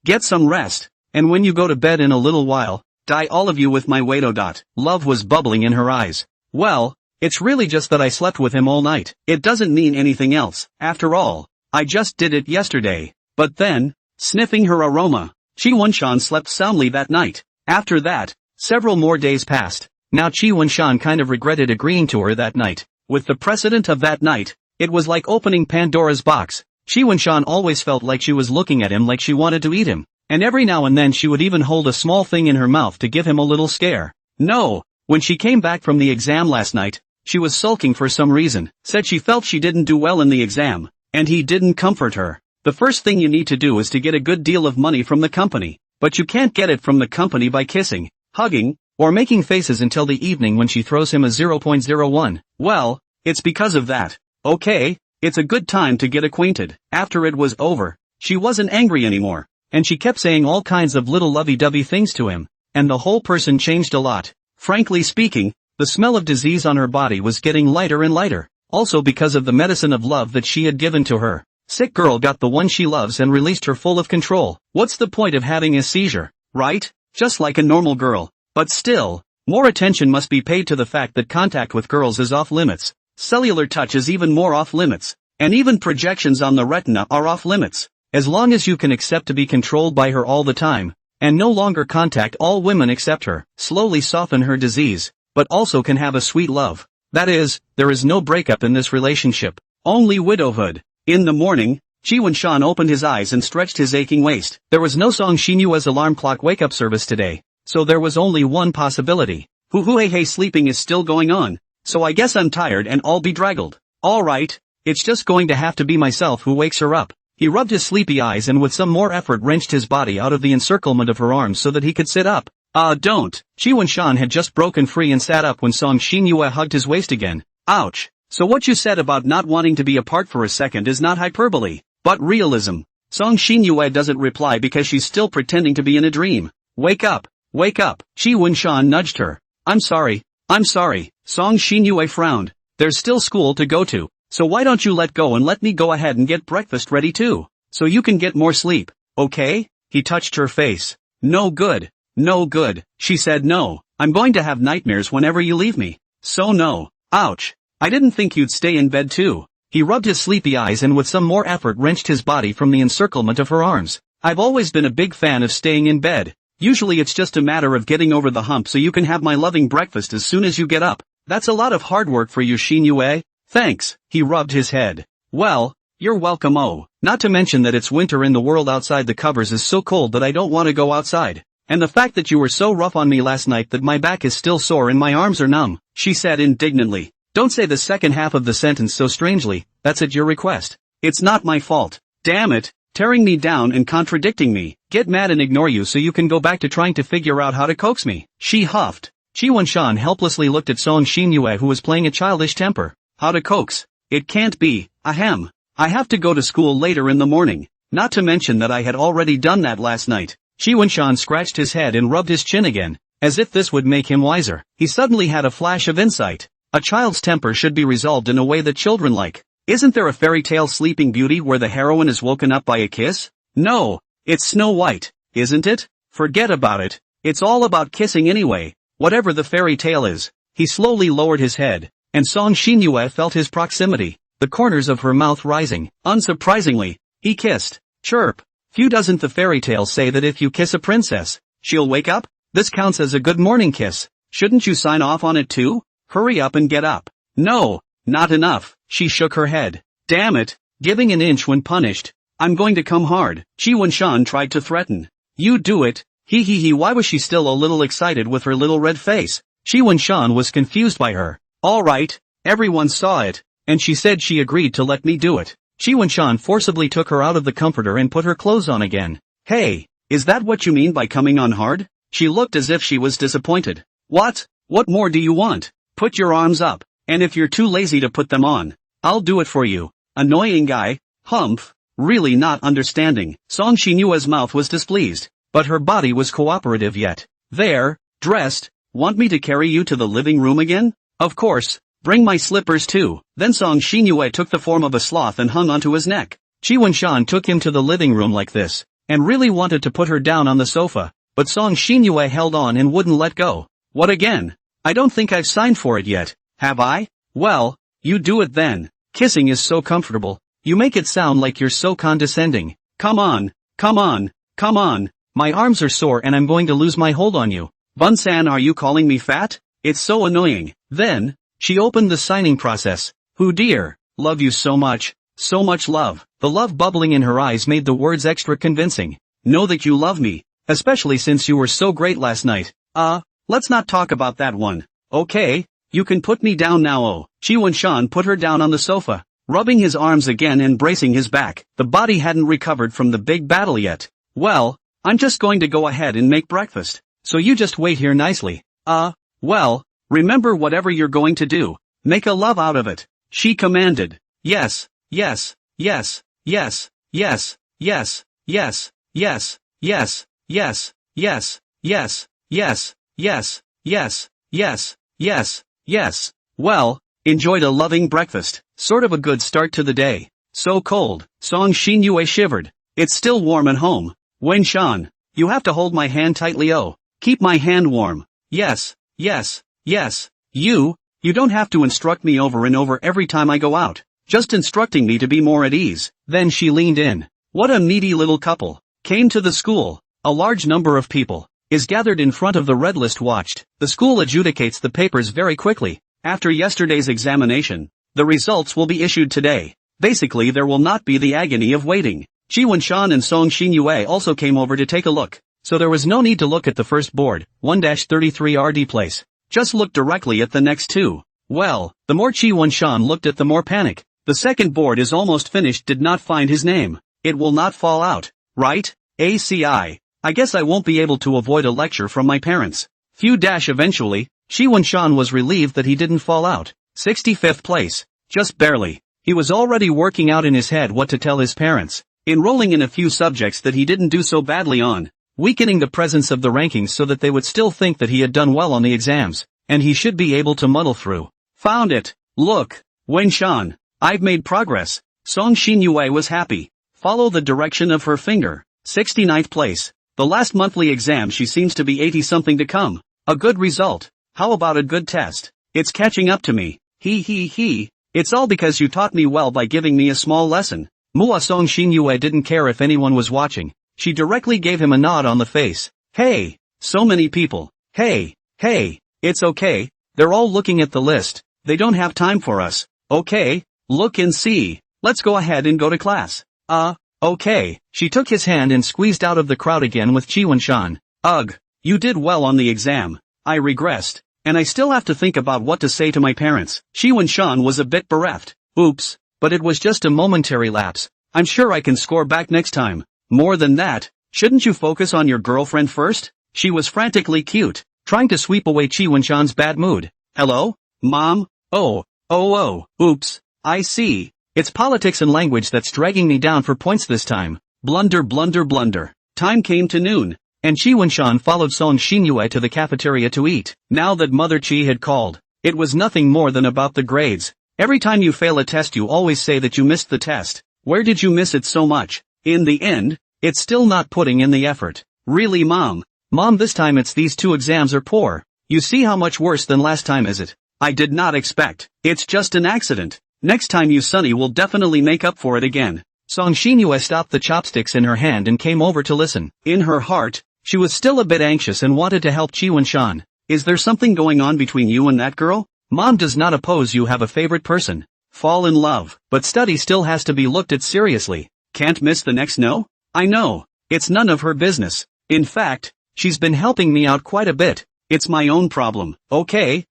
get some rest. And when you go to bed in a little while, die all of you with my weido. Love was bubbling in her eyes. Well, it's really just that I slept with him all night. It doesn't mean anything else. After all, I just did it yesterday. But then, sniffing her aroma, Qi Wenshan slept soundly that night. After that, several more days passed. Now Qi Wenshan kind of regretted agreeing to her that night. With the precedent of that night, it was like opening Pandora's box. Qi Wenshan always felt like she was looking at him like she wanted to eat him. And every now and then she would even hold a small thing in her mouth to give him a little scare. No, when she came back from the exam last night, she was sulking for some reason, said she felt she didn't do well in the exam, and he didn't comfort her. The first thing you need to do is to get a good deal of money from the company, but you can't get it from the company by kissing, hugging, or making faces until the evening when she throws him a 0.01. Well, it's because of that. Okay, it's a good time to get acquainted. After it was over, she wasn't angry anymore. And she kept saying all kinds of little lovey-dovey things to him, and the whole person changed a lot. Frankly speaking, the smell of disease on her body was getting lighter and lighter, also because of the medicine of love that she had given to her. Sick girl got the one she loves and released her full of control. What's the point of having a seizure, right? Just like a normal girl. But still, more attention must be paid to the fact that contact with girls is off limits. Cellular touch is even more off limits. And even projections on the retina are off limits. As long as you can accept to be controlled by her all the time, and no longer contact all women except her, slowly soften her disease, but also can have a sweet love. That is, there is no breakup in this relationship, only widowhood. In the morning, Qi Wenshan opened his eyes and stretched his aching waist. There was no Song Xinyue's alarm clock wake-up service today, so there was only one possibility. Hey, sleeping is still going on, so I guess I'm tired and I'll be draggled. Alright, it's just going to have to be myself who wakes her up. He rubbed his sleepy eyes and with some more effort wrenched his body out of the encirclement of her arms so that he could sit up. Don't. Qi Wenshan had just broken free and sat up when Song Xinyue hugged his waist again. Ouch. So what you said about not wanting to be apart for a second is not hyperbole, but realism. Song Xinyue doesn't reply because she's still pretending to be in a dream. Wake up, wake up. Qi Wunshan nudged her. I'm sorry. Song Xinyue frowned. There's still school to go to, so why don't you let go and let me go ahead and get breakfast ready too, so you can get more sleep, okay? He touched her face. No good. She said no. I'm going to have nightmares whenever you leave me. So no. Ouch. I didn't think you'd stay in bed too. He rubbed his sleepy eyes and with some more effort wrenched his body from the encirclement of her arms. I've always been a big fan of staying in bed. Usually it's just a matter of getting over the hump so you can have my loving breakfast as soon as you get up. That's a lot of hard work for you, Xinyue. Thanks. He rubbed his head. Well, you're welcome. Oh, not to mention that it's winter and the world outside the covers is so cold that I don't want to go outside. And the fact that you were so rough on me last night that my back is still sore and my arms are numb, she said indignantly. Don't say the second half of the sentence so strangely, that's at your request. It's not my fault. Damn it, tearing me down and contradicting me. Get mad and ignore you so you can go back to trying to figure out how to coax me. She huffed. Qi Wunshan helplessly looked at Song Xinyue who was playing a childish temper. How to coax? It can't be. Ahem. I have to go to school later in the morning. Not to mention that I had already done that last night. Qi Wunshan scratched his head and rubbed his chin again, as if this would make him wiser. He suddenly had a flash of insight. A child's temper should be resolved in a way that children like. Isn't there a fairy tale Sleeping Beauty where the heroine is woken up by a kiss? No, it's Snow White, isn't it? Forget about it. It's all about kissing anyway, whatever the fairy tale is. He slowly lowered his head, and Song Xinyue felt his proximity, the corners of her mouth rising. Unsurprisingly, he kissed. Chirp. Few doesn't the fairy tale say that if you kiss a princess, she'll wake up? This counts as a good morning kiss. Shouldn't you sign off on it too? Hurry up and get up. No, not enough. She shook her head. Damn it, giving an inch when punished. I'm going to come hard. Qi Wunshan tried to threaten. You do it. He. Why was she still a little excited with her little red face? Qi Wunshan was confused by her. All right, everyone saw it, and she said she agreed to let me do it. Qi Wunshan forcibly took her out of the comforter and put her clothes on again. Hey, is that what you mean by coming on hard? She looked as if she was disappointed. What? What more do you want? Put your arms up, and if you're too lazy to put them on, I'll do it for you. Annoying guy. Humph. Really not understanding. Song Xinyue's mouth was displeased, but her body was cooperative yet. There, dressed. Want me to carry you to the living room again? Of course. Bring my slippers too. Then Song Xinyue took the form of a sloth and hung onto his neck. Qi Wunshan took him to the living room like this, and really wanted to put her down on the sofa, but Song Xinyue held on and wouldn't let go. What again? I don't think I've signed for it yet, have I? Well, you do it then. Kissing is so comfortable. You make it sound like you're so condescending. Come on. My arms are sore and I'm going to lose my hold on you. Bun-san, are you calling me fat? It's so annoying. Then, she opened the signing process. Who dear, love you so much love. The love bubbling in her eyes made the words extra convincing. Know that you love me, especially since you were so great last night. Let's not talk about that one. Okay, you can put me down now. Oh, Qi Wunshan put her down on the sofa, rubbing his arms again and bracing his back. The body hadn't recovered from the big battle yet. Well, I'm just going to go ahead and make breakfast, so you just wait here nicely. Well, remember whatever you're going to do, make a love out of it. She commanded. Yes. Well, enjoyed a loving breakfast. Sort of a good start to the day. So cold. Song Xinyue shivered. It's still warm at home. Wen-shan, you have to hold my hand tightly. Oh, keep my hand warm. Yes. You don't have to instruct me over and over every time I go out. Just instructing me to be more at ease. Then she leaned in. What a needy little couple. Came to the school. A large number of people is gathered in front of the red list watched. The school adjudicates the papers very quickly. After yesterday's examination, the results will be issued today. Basically there will not be the agony of waiting. Qi Wunshan and Song Xinyue also came over to take a look, so there was no need to look at the first board, 1-33 RD place. Just look directly at the next two. Well, the more Qi Wunshan looked at the more panic. The second board is almost finished, did not find his name. It will not fall out, right? ACI. I guess I won't be able to avoid a lecture from my parents. Eventually, Qi Wunshan was relieved that he didn't fall out. 65th place. Just barely. He was already working out in his head what to tell his parents. enrolling in a few subjects that he didn't do so badly on, weakening the presence of the rankings so that they would still think that he had done well on the exams, and he should be able to muddle through. Found it. Look. Wenshan. I've made progress. Song Xinyue was happy. Follow the direction of her finger. 69th place. The last monthly exam she seems to be 80-something to come. A good result. How about a good test? It's catching up to me. He. It's all because you taught me well by giving me a small lesson. Mua Song Xinyue didn't care if anyone was watching. She directly gave him a nod on the face. Hey. So many people. Hey. It's okay. They're all looking at the list. They don't have time for us. Okay. Look and see. Let's go ahead and go to class. Okay. She took his hand and squeezed out of the crowd again with Chi Wenshan. Ugh. You did well on the exam. I regressed. And I still have to think about what to say to my parents. Chi Wenshan was a bit bereft. Oops. But it was just a momentary lapse. I'm sure I can score back next time. More than that, shouldn't you focus on your girlfriend first? She was frantically cute, trying to sweep away Chi Wenshan's bad mood. Hello? Mom? Oh. Oops. I see. It's politics and language that's dragging me down for points this time. Blunder. Time came to noon, and Chi Wenshan followed Song Xinyue to the cafeteria to eat. Now that Mother Chi had called, it was nothing more than about the grades. Every time you fail a test you always say that you missed the test. Where did you miss it so much? In the end, it's still not putting in the effort. Really, Mom? Mom, this time it's these 2 exams are poor. You see how much worse than last time is it? I did not expect. It's just an accident. Next time you Sonny will definitely make up for it again. Song Xinyue stopped the chopsticks in her hand and came over to listen. In her heart, she was still a bit anxious and wanted to help Chi Wenshan. Is there something going on between you and that girl? Mom does not oppose you have a favorite person. Fall in love, but study still has to be looked at seriously. Can't miss the next no? I know. It's none of her business. In fact, she's been helping me out quite a bit. It's my own problem. Okay,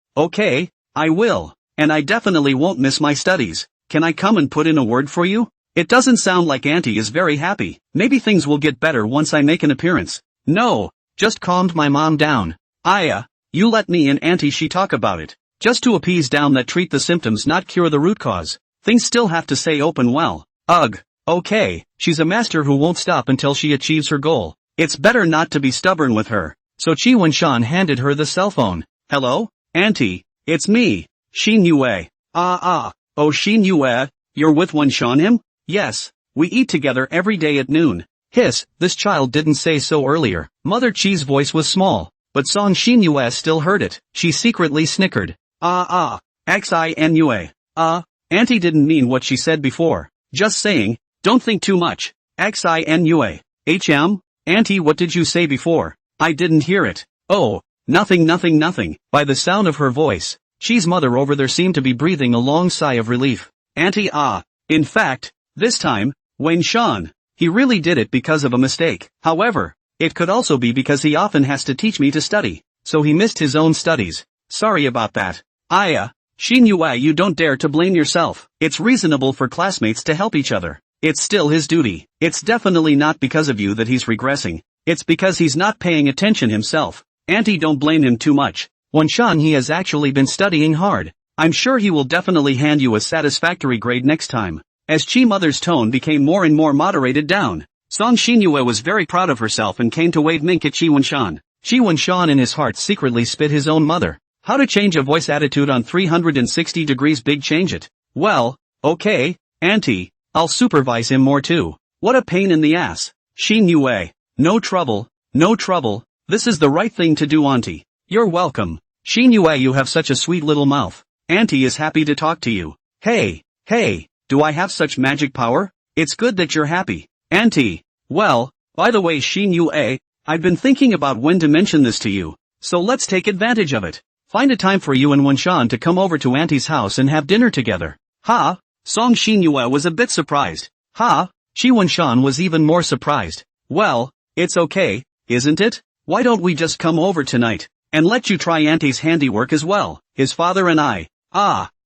I will. And I definitely won't miss my studies. Can I come and put in a word for you? It doesn't sound like Auntie is very happy. Maybe things will get better once I make an appearance. No, just calmed my mom down. Aya, you let me and Auntie she talk about it. Just to appease down that treat the symptoms not cure the root cause. Things still have to stay open well. Ugh. Okay, she's a master who won't stop until she achieves her goal. It's better not to be stubborn with her. So Chi Wenshan handed her the cell phone. Hello, Auntie, it's me, Xinyue. Oh Xinyue, you're with Wenshan him? Yes, we eat together every day at noon. Hiss, this child didn't say so earlier. Mother Chi's voice was small, but Song Xinyue still heard it. She secretly snickered. Xinue. Auntie didn't mean what she said before. Just saying, don't think too much. Xinue. Auntie, what did you say before? I didn't hear it. Oh, nothing. By the sound of her voice, Chi's mother over there seemed to be breathing a long sigh of relief. Auntie, in fact, this time, Wenshan, he really did it because of a mistake. However, it could also be because he often has to teach me to study, so he missed his own studies. Sorry about that. Aya, Xinyue, you don't dare to blame yourself. It's reasonable for classmates to help each other. It's still his duty. It's definitely not because of you that he's regressing. It's because he's not paying attention himself. Auntie, don't blame him too much. Wenshan, he has actually been studying hard. I'm sure he will definitely hand you a satisfactory grade next time. As Chi mother's tone became more and more moderated down, Song Xinyue was very proud of herself and came to wave mink at Chi Wenshan. Chi Wenshan in his heart secretly spit his own mother. How to change a voice attitude on 360 degrees big change it. Well, okay, Auntie, I'll supervise him more too. What a pain in the ass. Xinyue. No trouble. This is the right thing to do, Auntie. You're welcome. Xinyue, you have such a sweet little mouth. Auntie is happy to talk to you. Hey, do I have such magic power? It's good that you're happy. Auntie. Well, by the way, Xinyue, I've been thinking about when to mention this to you. So let's take advantage of it. Find a time for you and Wenshan to come over to Auntie's house and have dinner together. Ha? Song Xinyue was a bit surprised. Ha? Chi Wenshan was even more surprised. Well, it's okay, isn't it? Why don't we just come over tonight, and let you try Auntie's handiwork as well? His father and I,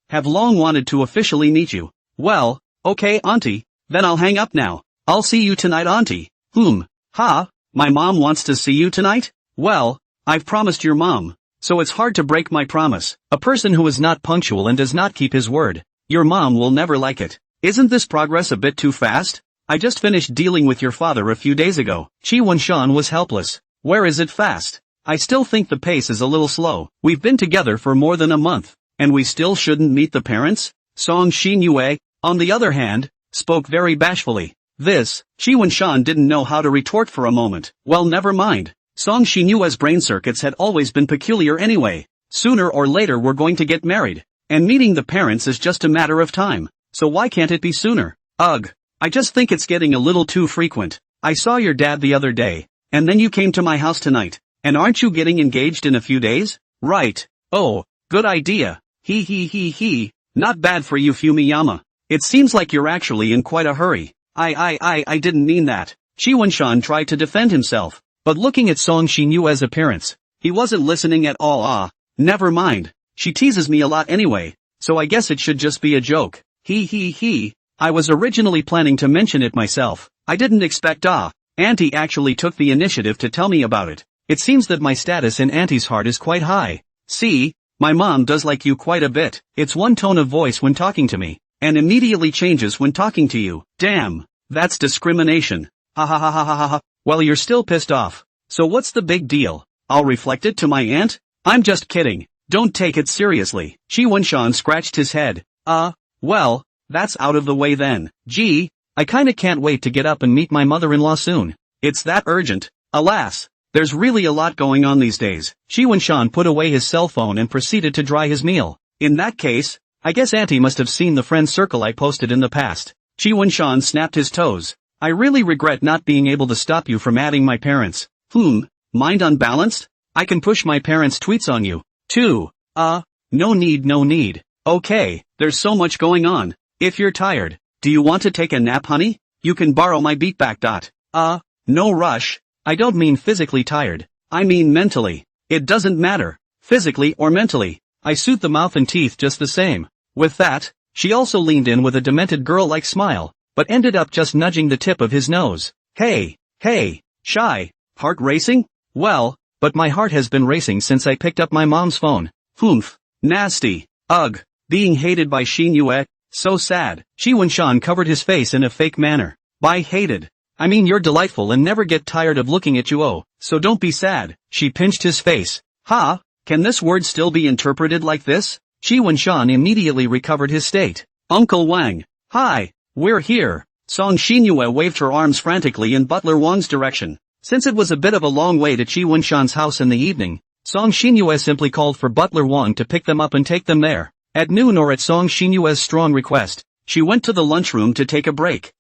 have long wanted to officially meet you. Well, okay, Auntie, then I'll hang up now. I'll see you tonight, Auntie. Ha? My mom wants to see you tonight? Well, I've promised your mom, so it's hard to break my promise. A person who is not punctual and does not keep his word. Your mom will never like it. Isn't this progress a bit too fast? I just finished dealing with your father a few days ago. Chi Wunshan was helpless. Where is it fast? I still think the pace is a little slow. We've been together for more than a month, and we still shouldn't meet the parents? Song Xinyue, on the other hand, spoke very bashfully. This, Chi Wunshan didn't know how to retort for a moment. Well, never mind. Song Xinyue's brain circuits had always been peculiar anyway. Sooner or later we're going to get married, and meeting the parents is just a matter of time. So why can't it be sooner? Ugh. I just think it's getting a little too frequent. I saw your dad the other day, and then you came to my house tonight. And aren't you getting engaged in a few days? Right. Oh, good idea. He. Not bad for you, Fumiyama. It seems like you're actually in quite a hurry. I didn't mean that. Chi Wunshan tried to defend himself, but looking at Song Xinyue's appearance, he wasn't listening at all. Never mind. She teases me a lot anyway, so I guess it should just be a joke. He. I was originally planning to mention it myself. I didn't expect Auntie actually took the initiative to tell me about it. It seems that my status in Auntie's heart is quite high. See, my mom does like you quite a bit. It's one tone of voice when talking to me, and immediately changes when talking to you. Damn, that's discrimination. Ha. Well, you're still pissed off. So what's the big deal? I'll reflect it to my aunt? I'm just kidding. Don't take it seriously. Chi Wunshan scratched his head. Well, that's out of the way then. Gee, I kinda can't wait to get up and meet my mother-in-law soon. It's that urgent. Alas. There's really a lot going on these days. Chi Wunshan put away his cell phone and proceeded to dry his meal. In that case, I guess Auntie must have seen the friend circle I posted in the past. Chi Wunshan snapped his toes. I really regret not being able to stop you from adding my parents. Mind unbalanced? I can push my parents' tweets on you, too. No need. Okay, there's so much going on. If you're tired, do you want to take a nap, honey? You can borrow my beatback. No rush. I don't mean physically tired. I mean mentally. It doesn't matter, physically or mentally. I suit the mouth and teeth just the same. With that, she also leaned in with a demented girl-like smile, but ended up just nudging the tip of his nose. Hey, shy, heart racing? Well, but my heart has been racing since I picked up my mom's phone. Nasty. Ugh. Being hated by Xinyue, so sad. Chi Wunshan covered his face in a fake manner. By hated, I mean you're delightful and never get tired of looking at you, so don't be sad. She pinched his face. Can this word still be interpreted like this? Chi Wunshan immediately recovered his state. Uncle Wang. Hi, we're here. Song Xinyue waved her arms frantically in Butler Wang's direction. Since it was a bit of a long way to Chi Wunshan's house in the evening, Song Xinyue simply called for Butler Wang to pick them up and take them there. At noon or at Song Xinyue's strong request, she went to the lunchroom to take a break.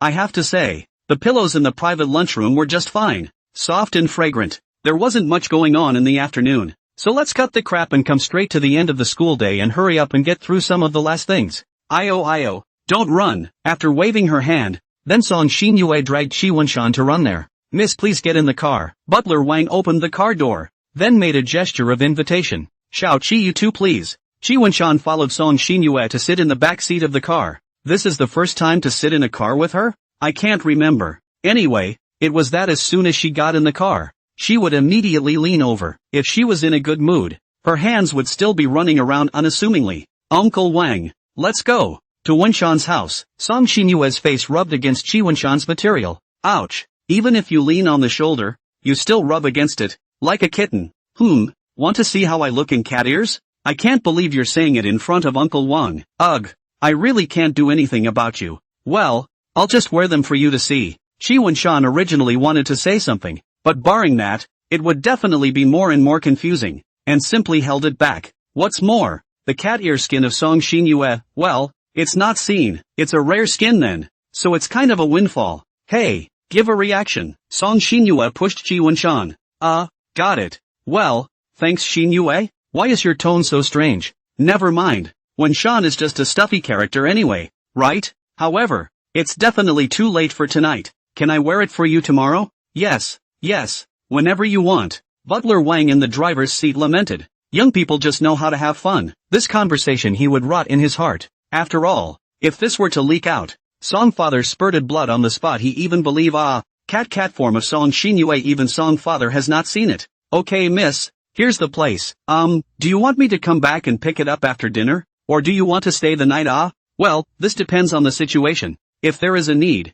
I have to say, the pillows in the private lunchroom were just fine. Soft and fragrant. There wasn't much going on in the afternoon, so let's cut the crap and come straight to the end of the school day and hurry up and get through some of the last things. Io, don't run. After waving her hand, then Song Xinyue dragged Chi Wunshan to run there. Miss, please get in the car. Butler Wang opened the car door, then made a gesture of invitation. Xiao Chi, you too please. Chi Wunshan followed Song Xinyue to sit in the back seat of the car. This is the first time to sit in a car with her? I can't remember. Anyway, it was that as soon as she got in the car, she would immediately lean over. If she was in a good mood, her hands would still be running around unassumingly. Uncle Wang, let's go. To Wunshan's house. Song Xinyue's face rubbed against Chi Wunshan's material. Ouch. Even if you lean on the shoulder, you still rub against it, like a kitten. Want to see how I look in cat ears? I can't believe you're saying it in front of Uncle Wang. Ugh. I really can't do anything about you. Well, I'll just wear them for you to see. Chi Wunshan originally wanted to say something, but barring that, it would definitely be more and more confusing, and simply held it back. What's more, the cat ear skin of Song Xinyue, well, it's not seen. It's a rare skin then, so it's kind of a windfall. Hey, give a reaction. Song Xinyue pushed Chi Wunshan. Got it. Well, thanks Xinyue. Why is your tone so strange? Never mind. Wunshan is just a stuffy character anyway, right? However, it's definitely too late for tonight. Can I wear it for you tomorrow? Yes, whenever you want. Butler Wang in the driver's seat lamented. Young people just know how to have fun. This conversation he would rot in his heart. After all, if this were to leak out, Song Father spurted blood on the spot. He even believe cat form of Song Xinyue, even Song Father has not seen it. Okay miss, here's the place. Do you want me to come back and pick it up after dinner? Or do you want to stay the night? Well, this depends on the situation. If there is a need,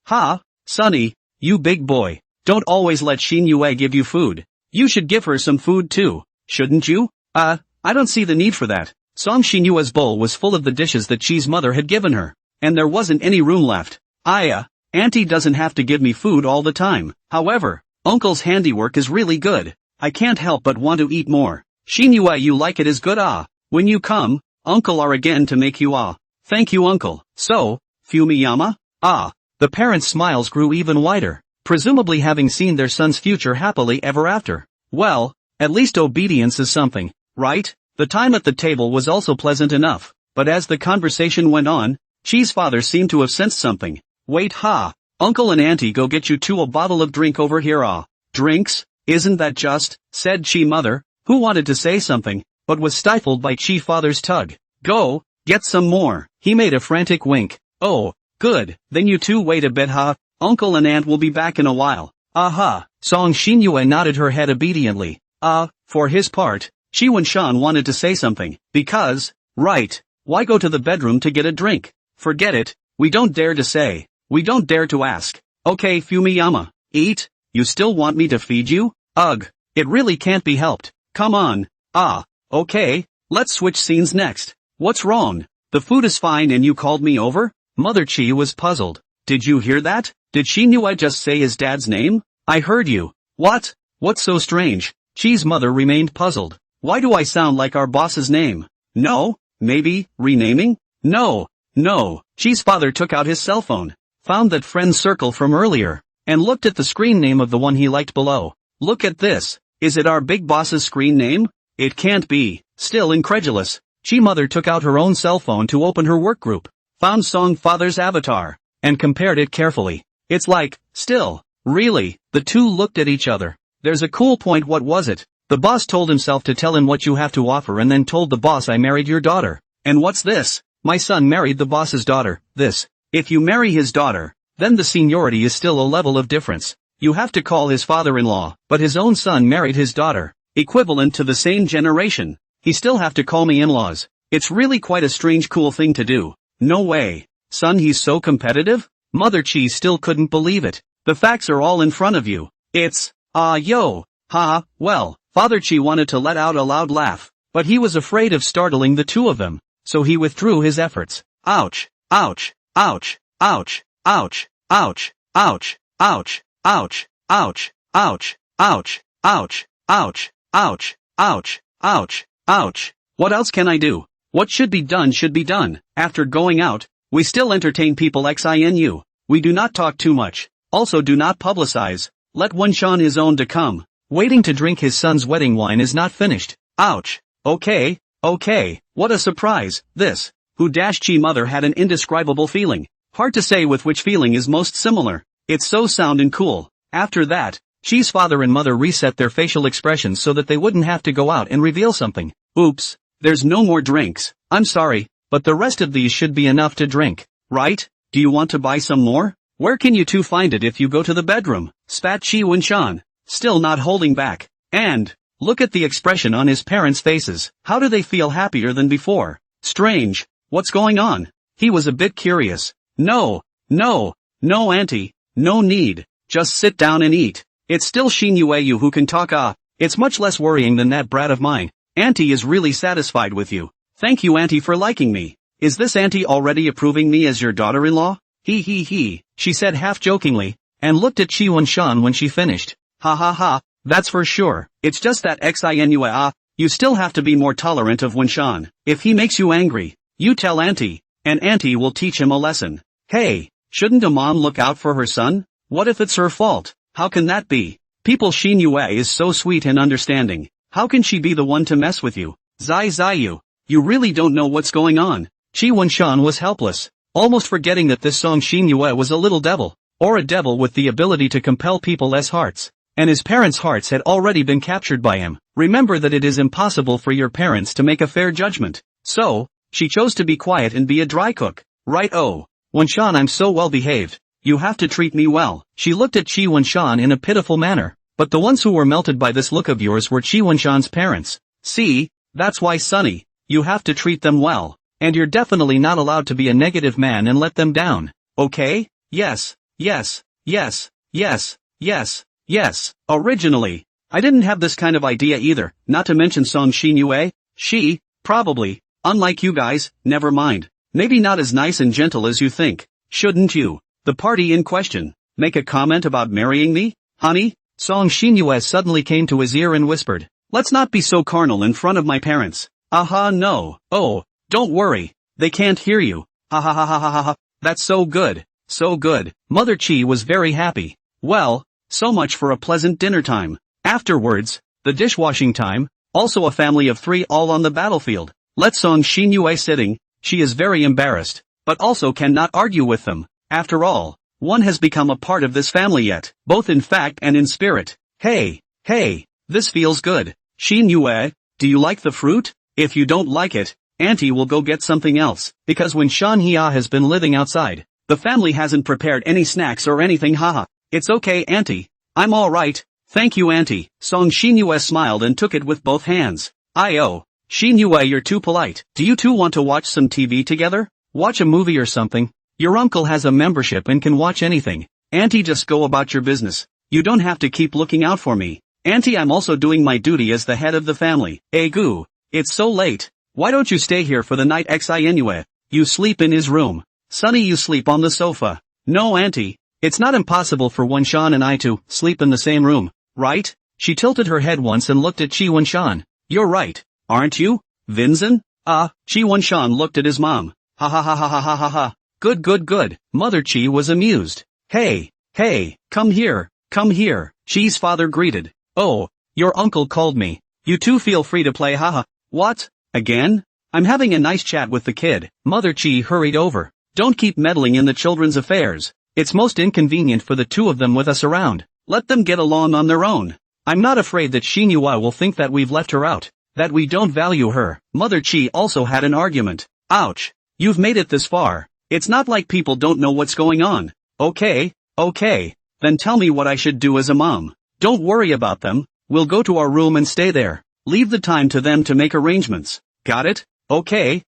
Ha, Sonny, you big boy. Don't always let Xin Yue give you food. You should give her some food too, shouldn't you? I don't see the need for that. Song Xin Yue's bowl was full of the dishes that Chi's mother had given her, and there wasn't any room left. Auntie doesn't have to give me food all the time. However, Uncle's handiwork is really good. I can't help but want to eat more. Xin Yue, you like it is good. When you come, Uncle are again to make you Thank you, Uncle. So, Fumiyama? The parents' smiles grew even wider, presumably having seen their son's future happily ever after. Well, at least obedience is something, right? The time at the table was also pleasant enough, but as the conversation went on, Chi's father seemed to have sensed something. Wait, Uncle and Auntie go get you two a bottle of drink over here. Drinks? Isn't that just? Said Chi mother, who wanted to say something, but was stifled by Chi father's tug. Go, get some more. He made a frantic wink. Oh, good, then you two wait a bit. Uncle and Aunt will be back in a while. Song Xin Yue nodded her head obediently. For his part, Chi Wenshan wanted to say something, because, right, why go to the bedroom to get a drink? Forget it, we don't dare to say, we don't dare to ask. Okay, Fumiyama, eat? You still want me to feed you? Ugh, it really can't be helped. Come on. Okay, let's switch scenes next. What's wrong? The food is fine and you called me over? Mother Chi was puzzled. Did you hear that? Did Xin Yue just say his dad's name? I heard you. What? What's so strange? Chi's mother remained puzzled. Why do I sound like our boss's name? No, maybe, renaming? No. Chi's father took out his cell phone, found that friend circle from earlier, and looked at the screen name of the one he liked below. Look at this. Is it our big boss's screen name? It can't be. Still incredulous, Chi mother took out her own cell phone to open her work group, found Song father's avatar, and compared it carefully. It's like, still, really, the two looked at each other. There's a cool point. What was it? The boss told himself to tell him what you have to offer and then told the boss, I married your daughter. And what's this? My son married the boss's daughter. This. If you marry his daughter, then the seniority is still a level of difference. You have to call his father-in-law, but his own son married his daughter, equivalent to the same generation. He still have to call me in-laws. It's really quite a strange cool thing to do. No way. Son, he's so competitive? Mother Chi still couldn't believe it. The facts are all in front of you. It's, well, Father Chi wanted to let out a loud laugh, but he was afraid of startling the two of them, so he withdrew his efforts. Ouch, ouch, ouch, ouch, ouch, ouch, ouch, ouch, ouch, ouch, ouch, ouch, ouch, ouch, ouch, ouch, ouch, ouch. What else can I do? What should be done should be done. After going out, we still entertain people xinu. We do not talk too much. Also do not publicize. Let Wenshan his own to come. Waiting to drink his son's wedding wine is not finished. Ouch. Okay. What a surprise, this. Chi mother had an indescribable feeling. Hard to say with which feeling is most similar. It's so sound and cool. After that, Chi's father and mother reset their facial expressions so that they wouldn't have to go out and reveal something. Oops. There's no more drinks. I'm sorry, but the rest of these should be enough to drink, right? Do you want to buy some more? Where can you two find it if you go to the bedroom? Spat Chi Wenshan, still not holding back. And, look at the expression on his parents' faces. How do they feel happier than before? Strange. What's going on? He was a bit curious. No, auntie, no need. Just sit down and eat. It's still Xin Yue who can talk. It's much less worrying than that brat of mine. Auntie is really satisfied with you. Thank you, Auntie, for liking me. Is this Auntie already approving me as your daughter-in-law? He, she said half-jokingly, and looked at Chi Wenshan when she finished. Ha, that's for sure. It's just that xinu you still have to be more tolerant of Wenshan. If he makes you angry, you tell Auntie, and Auntie will teach him a lesson. Hey, shouldn't a mom look out for her son? What if it's her fault? How can that be? People, Xin Yue is so sweet and understanding. How can she be the one to mess with you? Ziyu, you really don't know what's going on. Chi Wenshan was helpless, almost forgetting that this Song Xin Yue was a little devil, or a devil with the ability to compel people's hearts, and his parents' hearts had already been captured by him. Remember that it is impossible for your parents to make a fair judgment. So, she chose to be quiet and be a dry cook. Right? Oh, Wenshan, I'm so well behaved. You have to treat me well. She looked at Chi Wenshan in a pitiful manner, but the ones who were melted by this look of yours were Chi Wenshan's parents. See, that's why, Sonny, you have to treat them well, and you're definitely not allowed to be a negative man and let them down. Okay? Yes, Yes, yes, yes, yes, yes. Originally, I didn't have this kind of idea either, not to mention Song Shin Yue. She, probably, unlike you guys, never mind. Maybe not as nice and gentle as you think. Shouldn't you, the party in question, make a comment about marrying me, honey? Song Shin Yue suddenly came to his ear and whispered, let's not be so carnal in front of my parents. Aha, no. Oh, don't worry. They can't hear you. Ha ha ha ha ha ha. That's so good. So good. Mother Chi was very happy. Well, so much for a pleasant dinner time. Afterwards, the dishwashing time, also a family of 3 all on the battlefield. Let Song Shin Yue sitting, she is very embarrassed, but also cannot argue with them. After all, one has become a part of this family yet, both in fact and in spirit. Hey, this feels good. Shin Yue, do you like the fruit? If you don't like it, Auntie will go get something else, because when Shan Hia has been living outside, the family hasn't prepared any snacks or anything. Haha. It's okay, Auntie. I'm alright. Thank you, Auntie. Song Shin Yue smiled and took it with both hands. Shin Yue, you're too polite. Do you two want to watch some TV together? Watch a movie or something? Your uncle has a membership and can watch anything. Auntie, just go about your business. You don't have to keep looking out for me. Auntie, I'm also doing my duty as the head of the family. Gu. It's so late. Why don't you stay here for the night? Xinue. You sleep in his room. Sonny, you sleep on the sofa. No, Auntie. It's not impossible for Wenshan and I to sleep in the same room, right? She tilted her head once and looked at Chi Wenshan. You're right, aren't you, Vincent? Chi Wenshan looked at his mom. Ha ha ha ha ha ha ha ha. Good. Mother Chi was amused. Hey, come here. Chi's father greeted. Oh, your uncle called me. You two feel free to play. Haha. What? Again? I'm having a nice chat with the kid. Mother Chi hurried over. Don't keep meddling in the children's affairs. It's most inconvenient for the two of them with us around. Let them get along on their own. I'm not afraid that Shin Yue will think that we've left her out, that we don't value her. Mother Chi also had an argument. Ouch. You've made it this far. It's not like people don't know what's going on. Okay. Then tell me what I should do as a mom. Don't worry about them. We'll go to our room and stay there. Leave the time to them to make arrangements. Got it? Okay.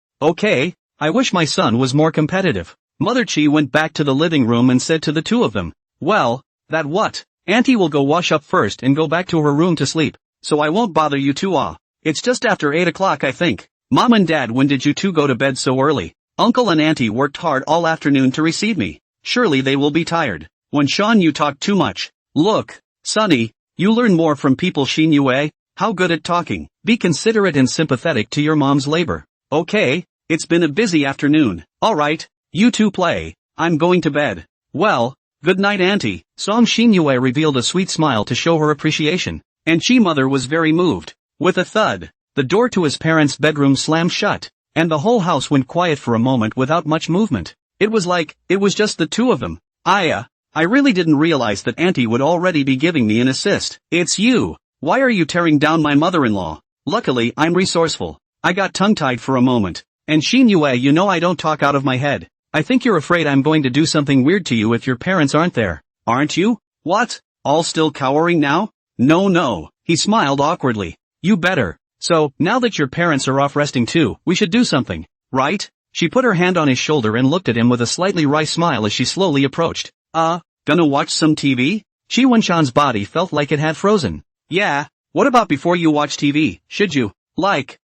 I wish my son was more competitive. Mother Chi went back to the living room and said to the two of them, well, that what? Auntie will go wash up first and go back to her room to sleep, so I won't bother you two. It's just after 8 o'clock, I think. Mom and Dad, when did you two go to bed so early? Uncle and Auntie worked hard all afternoon to receive me. Surely they will be tired. Wenshan, you talk too much. Look, Sonny, you learn more from people. Shin Yue, how good at talking. Be considerate and sympathetic to your mom's labor. Okay, it's been a busy afternoon. Alright, you two play. I'm going to bed. Well, good night, Auntie. Song Shin Yue revealed a sweet smile to show her appreciation, and Chi mother was very moved. With a thud, the door to his parents' bedroom slammed shut, and the whole house went quiet for a moment without much movement. It was like, it was just the two of them. I really didn't realize that Auntie would already be giving me an assist. It's you. Why are you tearing down my mother-in-law? Luckily, I'm resourceful. I got tongue-tied for a moment. And Shin Yue, you know I don't talk out of my head. I think you're afraid I'm going to do something weird to you if your parents aren't there. Aren't you? What? All still cowering now? No. He smiled awkwardly. You better. So, now that your parents are off resting too, we should do something, right? She put her hand on his shoulder and looked at him with a slightly wry smile as she slowly approached. Gonna watch some TV? Chi Wenshan's body felt like it had frozen. Yeah, what about before you watch TV, should you,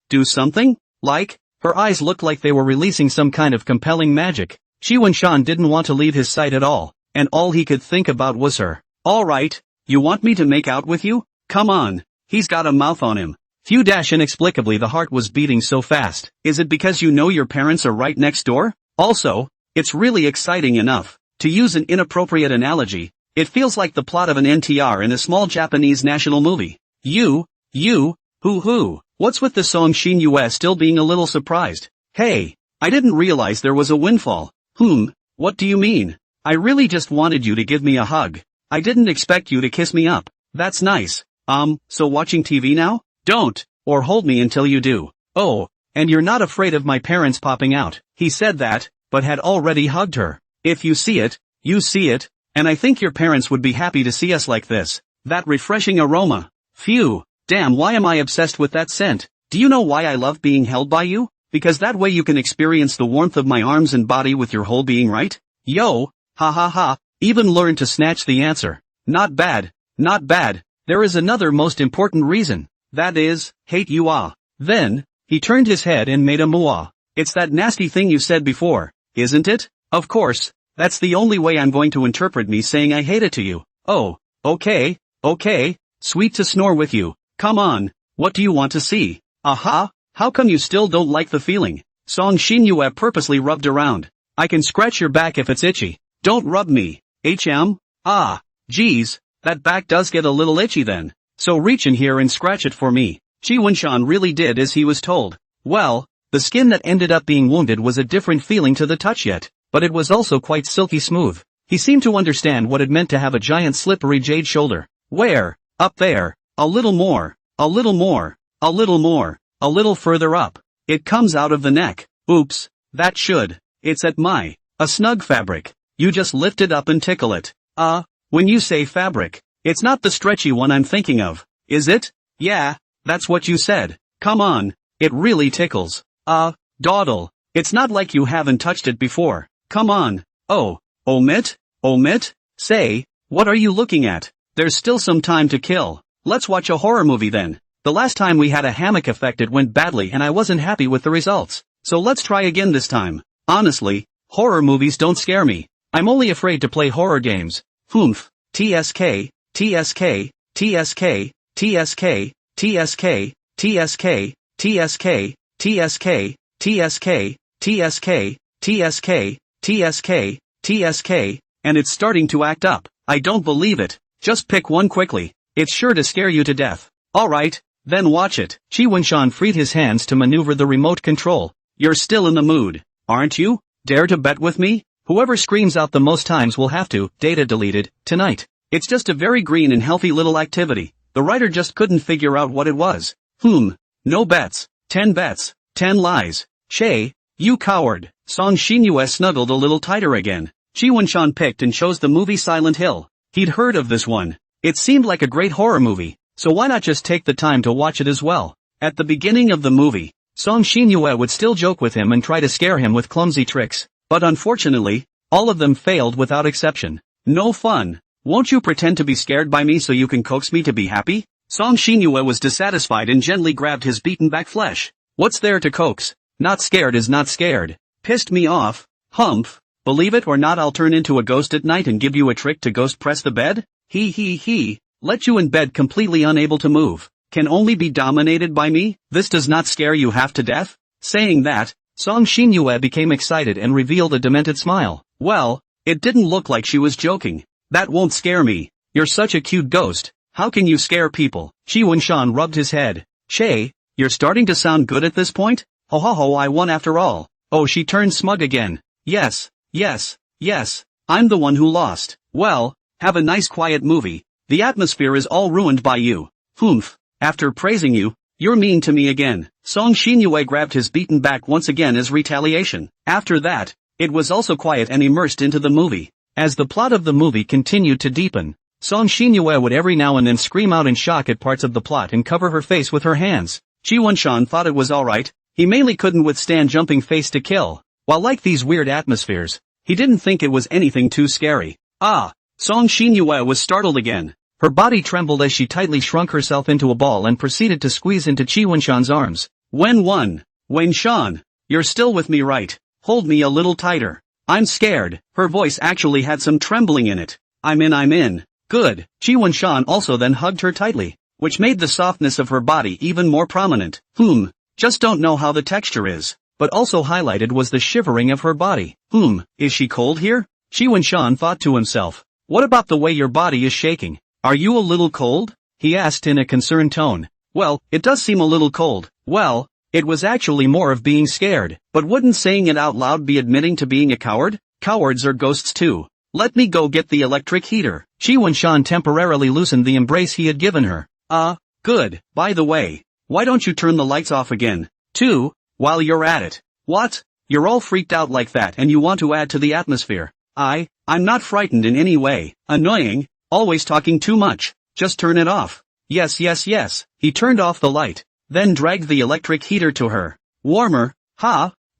do something? Her eyes looked like they were releasing some kind of compelling magic. Chi Wenshan didn't want to leave his sight at all, and all he could think about was her. Alright, you want me to make out with you? Come on, he's got a mouth on him. Inexplicably the heart was beating so fast. Is it because you know your parents are right next door? Also, it's really exciting enough. To use an inappropriate analogy, it feels like the plot of an NTR in a small Japanese national movie. What's with the Song Shin Yue still being a little surprised? Hey, I didn't realize there was a windfall. What do you mean? I really just wanted you to give me a hug. I didn't expect you to kiss me up. That's nice. So watching TV now? Don't, or hold me until you do. Oh, and you're not afraid of my parents popping out. He said that, but had already hugged her. If you see it, you see it, and I think your parents would be happy to see us like this. That refreshing aroma. Phew, damn, why am I obsessed with that scent? Do you know why I love being held by you? Because that way you can experience the warmth of my arms and body with your whole being, right? Yo, ha ha ha, Even learned to snatch the answer. Not bad, not bad. There is another most important reason. That is, hate you ah. Then, he turned his head and made a muah. It's that nasty thing you said before, isn't it? Of course, that's the only way I'm going to interpret me saying I hate it to you. Oh, okay, okay, sweet to snore with you. Come on, what do you want to see? Aha, how come you still don't like the feeling? Song Xinyue purposely rubbed around. I can scratch your back if it's itchy. Don't rub me. Ah, geez, that back does get a little itchy then. So reach in here and scratch it for me. Chi Wunshan really did as he was told. Well, the skin that ended up being wounded was a different feeling to the touch yet, but it was also quite silky smooth. He seemed to understand what it meant to have a giant slippery jade shoulder. Where? Up there. A little more. A little more. A little more. A little further up. It comes out of the neck. Oops. That should. It's at a snug fabric. You just lift it up and tickle it. When you say fabric, it's not the stretchy one I'm thinking of, is it? Yeah, that's what you said. Come on. It really tickles. Dawdle. It's not like you haven't touched it before. Come on. Oh, omit? Say, what are you looking at? There's still some time to kill. Let's watch a horror movie then. The last time we had a hammock effect it went badly and I wasn't happy with the results. So let's try again this time. Honestly, horror movies don't scare me. I'm only afraid to play horror games. Humph. TSK, TSK, TSK, TSK, TSK, TSK, TSK, TSK, TSK, TSK, TSK, TSK, TSK, and it's starting to act up. I don't believe it. Just pick one quickly. It's sure to scare you to death. Alright, then watch it. Chi Wunshan freed his hands to maneuver the remote control. You're still in the mood, aren't you? Dare to bet with me? Whoever screams out the most times will have to, data deleted, tonight. It's just a very green and healthy little activity. The writer just couldn't figure out what it was. No bets. 10 bets. 10 lies. Shay, you coward. Song Xinyue snuggled a little tighter again. Chi Wunshan picked and chose the movie Silent Hill. He'd heard of this one. It seemed like a great horror movie, so why not just take the time to watch it as well? At the beginning of the movie, Song Xinyue would still joke with him and try to scare him with clumsy tricks, but unfortunately, all of them failed without exception. No fun. Won't you pretend to be scared by me so you can coax me to be happy? Song Xinyue was dissatisfied and gently grabbed his beaten back flesh. What's there to coax? Not scared is not scared. Pissed me off? Humph. Believe it or not, I'll turn into a ghost at night and give you a trick to ghost press the bed? He. Let you in bed completely unable to move. Can only be dominated by me? This does not scare you half to death? Saying that, Song Xinyue became excited and revealed a demented smile. Well, it didn't look like she was joking. That won't scare me. You're such a cute ghost. How can you scare people? Chi Wunshan rubbed his head. Shay, you're starting to sound good at this point? Ho, I won after all. Oh, she turned smug again. Yes. I'm the one who lost. Well, have a nice quiet movie. The atmosphere is all ruined by you. Humph. After praising you, you're mean to me again. Song Xinyue grabbed his beaten back once again as retaliation. After that, it was also quiet and immersed into the movie. As the plot of the movie continued to deepen, Song Xinyue would every now and then scream out in shock at parts of the plot and cover her face with her hands. Chi Wunshan thought it was alright. He mainly couldn't withstand jumping face to kill. While like these weird atmospheres, he didn't think it was anything too scary. Song Xinyue was startled again. Her body trembled as she tightly shrunk herself into a ball and proceeded to squeeze into Chi Wunshan's arms. Wunshan, you're still with me, right? Hold me a little tighter. I'm scared. Her voice actually had some trembling in it. I'm in. Good. Chi Wunshan also then hugged her tightly, which made the softness of her body even more prominent. Just don't know how the texture is. But also highlighted was the shivering of her body. Is she cold here? Chi Wunshan thought to himself. What about the way your body is shaking? Are you a little cold? He asked in a concerned tone. Well, it does seem a little cold. Well, it was actually more of being scared. But wouldn't saying it out loud be admitting to being a coward? Cowards are ghosts too. Let me go get the electric heater. Chi Wunshan temporarily loosened the embrace he had given her. Good. By the way, why don't you turn the lights off again, too, while you're at it? What? You're all freaked out like that and you want to add to the atmosphere. I'm not frightened in any way. Annoying. Always talking too much. Just turn it off. Yes. He turned off the light, then dragged the electric heater to her. Warmer?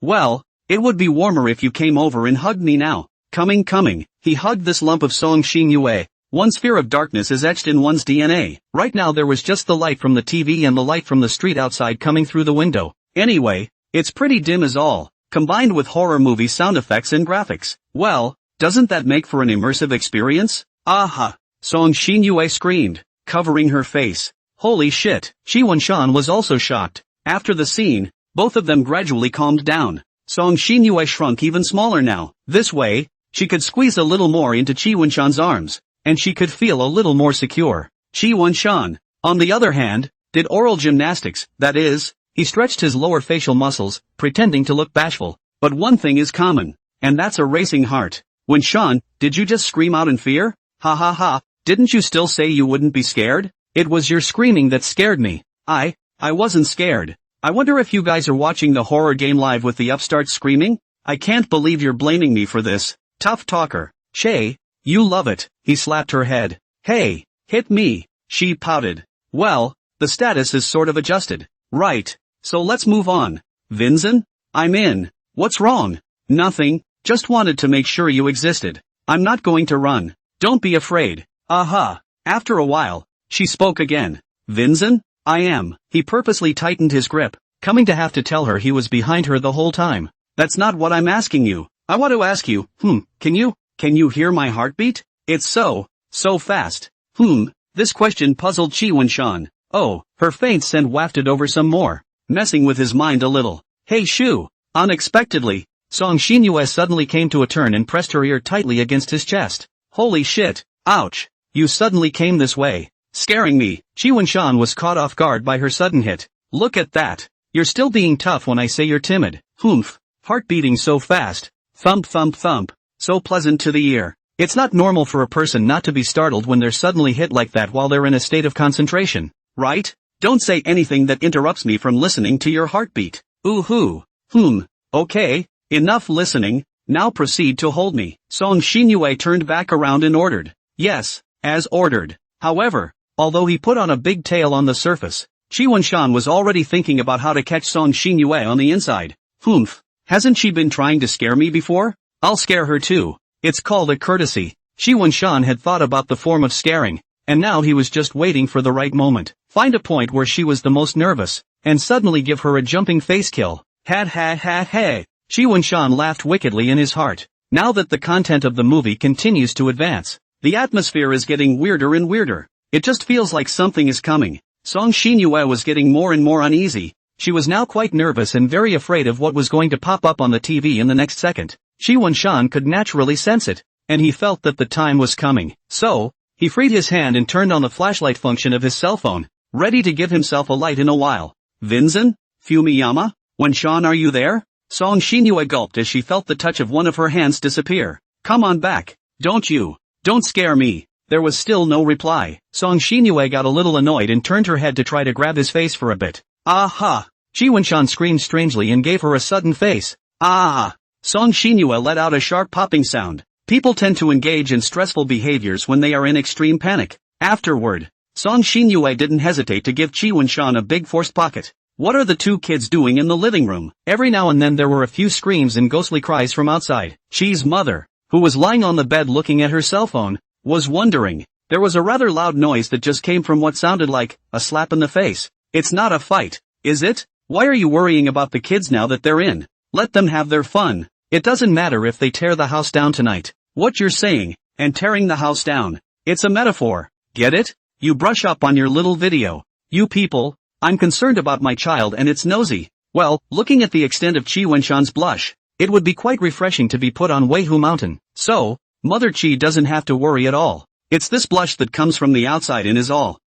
Well, it would be warmer if you came over and hugged me now. Coming. He hugged this lump of Song Xinyue. One sphere of darkness is etched in one's DNA. Right now there was just the light from the TV and the light from the street outside coming through the window. Anyway, it's pretty dim as all, combined with horror movie sound effects and graphics. Well, doesn't that make for an immersive experience? Aha! Song Xinyue screamed, covering her face. Holy shit! Chi Wunshan was also shocked. After the scene, both of them gradually calmed down. Song Xinyue shrunk even smaller now. This way, she could squeeze a little more into Chi Wunshan's arms, and she could feel a little more secure. Chi Wunshan, on the other hand, did oral gymnastics, that is, he stretched his lower facial muscles, pretending to look bashful. But one thing is common, and that's a racing heart. Wunshan, did you just scream out in fear? Ha ha ha, didn't you still say you wouldn't be scared? It was your screaming that scared me. I wasn't scared. I wonder if you guys are watching the horror game live with the upstarts screaming? I can't believe you're blaming me for this. Tough talker. Shay, you love it. He slapped her head. Hey, hit me. She pouted. Well, the status is sort of adjusted. Right. So let's move on. Vincent? I'm in. What's wrong? Nothing, just wanted to make sure you existed. I'm not going to run. Don't be afraid. Aha. After a while, she spoke again. Vincent? I am. He purposely tightened his grip, coming to have to tell her he was behind her the whole time. That's not what I'm asking you. I want to ask you, can you hear my heartbeat? It's so fast. This question puzzled Chi Wunshan. Oh, her faint scent wafted over some more, messing with his mind a little. Hey Shu! Unexpectedly, Song Xinyue suddenly came to a turn and pressed her ear tightly against his chest. Holy shit! Ouch! You suddenly came this way, scaring me. Chi Wunshan was caught off guard by her sudden hit. Look at that! You're still being tough when I say you're timid. Heart beating so fast. Thump thump thump. So pleasant to the ear. It's not normal for a person not to be startled when they're suddenly hit like that while they're in a state of concentration, right? Don't say anything that interrupts me from listening to your heartbeat. Ooh-hoo. Okay, enough listening, now proceed to hold me. Song Xinyue turned back around and ordered. Yes, as ordered. However, although he put on a big tail on the surface, Chi Wunshan was already thinking about how to catch Song Xinyue on the inside. Hasn't she been trying to scare me before? I'll scare her too. It's called a courtesy. Chi Wunshan had thought about the form of scaring, and now he was just waiting for the right moment. Find a point where she was the most nervous, and suddenly give her a jumping face kill. Ha. Chi Wunshan laughed wickedly in his heart. Now that the content of the movie continues to advance, the atmosphere is getting weirder and weirder. It just feels like something is coming. Song Xinyue was getting more and more uneasy. She was now quite nervous and very afraid of what was going to pop up on the TV in the next second. Chi Wunshan could naturally sense it, and he felt that the time was coming. So, he freed his hand and turned on the flashlight function of his cell phone, ready to give himself a light in a while. Vincent? Fumiyama? Wunshan, are you there? Song Xinyue gulped as she felt the touch of one of her hands disappear. Come on back. Don't scare me. There was still no reply. Song Xinyue got a little annoyed and turned her head to try to grab his face for a bit. Aha! Chi Wunshan screamed strangely and gave her a sudden face. Ah! Song Xinyue let out a sharp popping sound. People tend to engage in stressful behaviors when they are in extreme panic. Afterward, Song Xinyue didn't hesitate to give Chi Wunshan a big forced pocket. What are the two kids doing in the living room? Every now and then there were a few screams and ghostly cries from outside. Chi's mother, who was lying on the bed looking at her cell phone, was wondering. There was a rather loud noise that just came from what sounded like a slap in the face. It's not a fight, is it? Why are you worrying about the kids now that they're in? Let them have their fun. It doesn't matter if they tear the house down tonight. What you're saying, and tearing the house down, it's a metaphor. Get it? You brush up on your little video. You people, I'm concerned about my child and it's nosy. Well, looking at the extent of Chi Wunshan's blush, it would be quite refreshing to be put on Weihu Mountain. So, Mother Chi doesn't have to worry at all. It's this blush that comes from the outside and is all.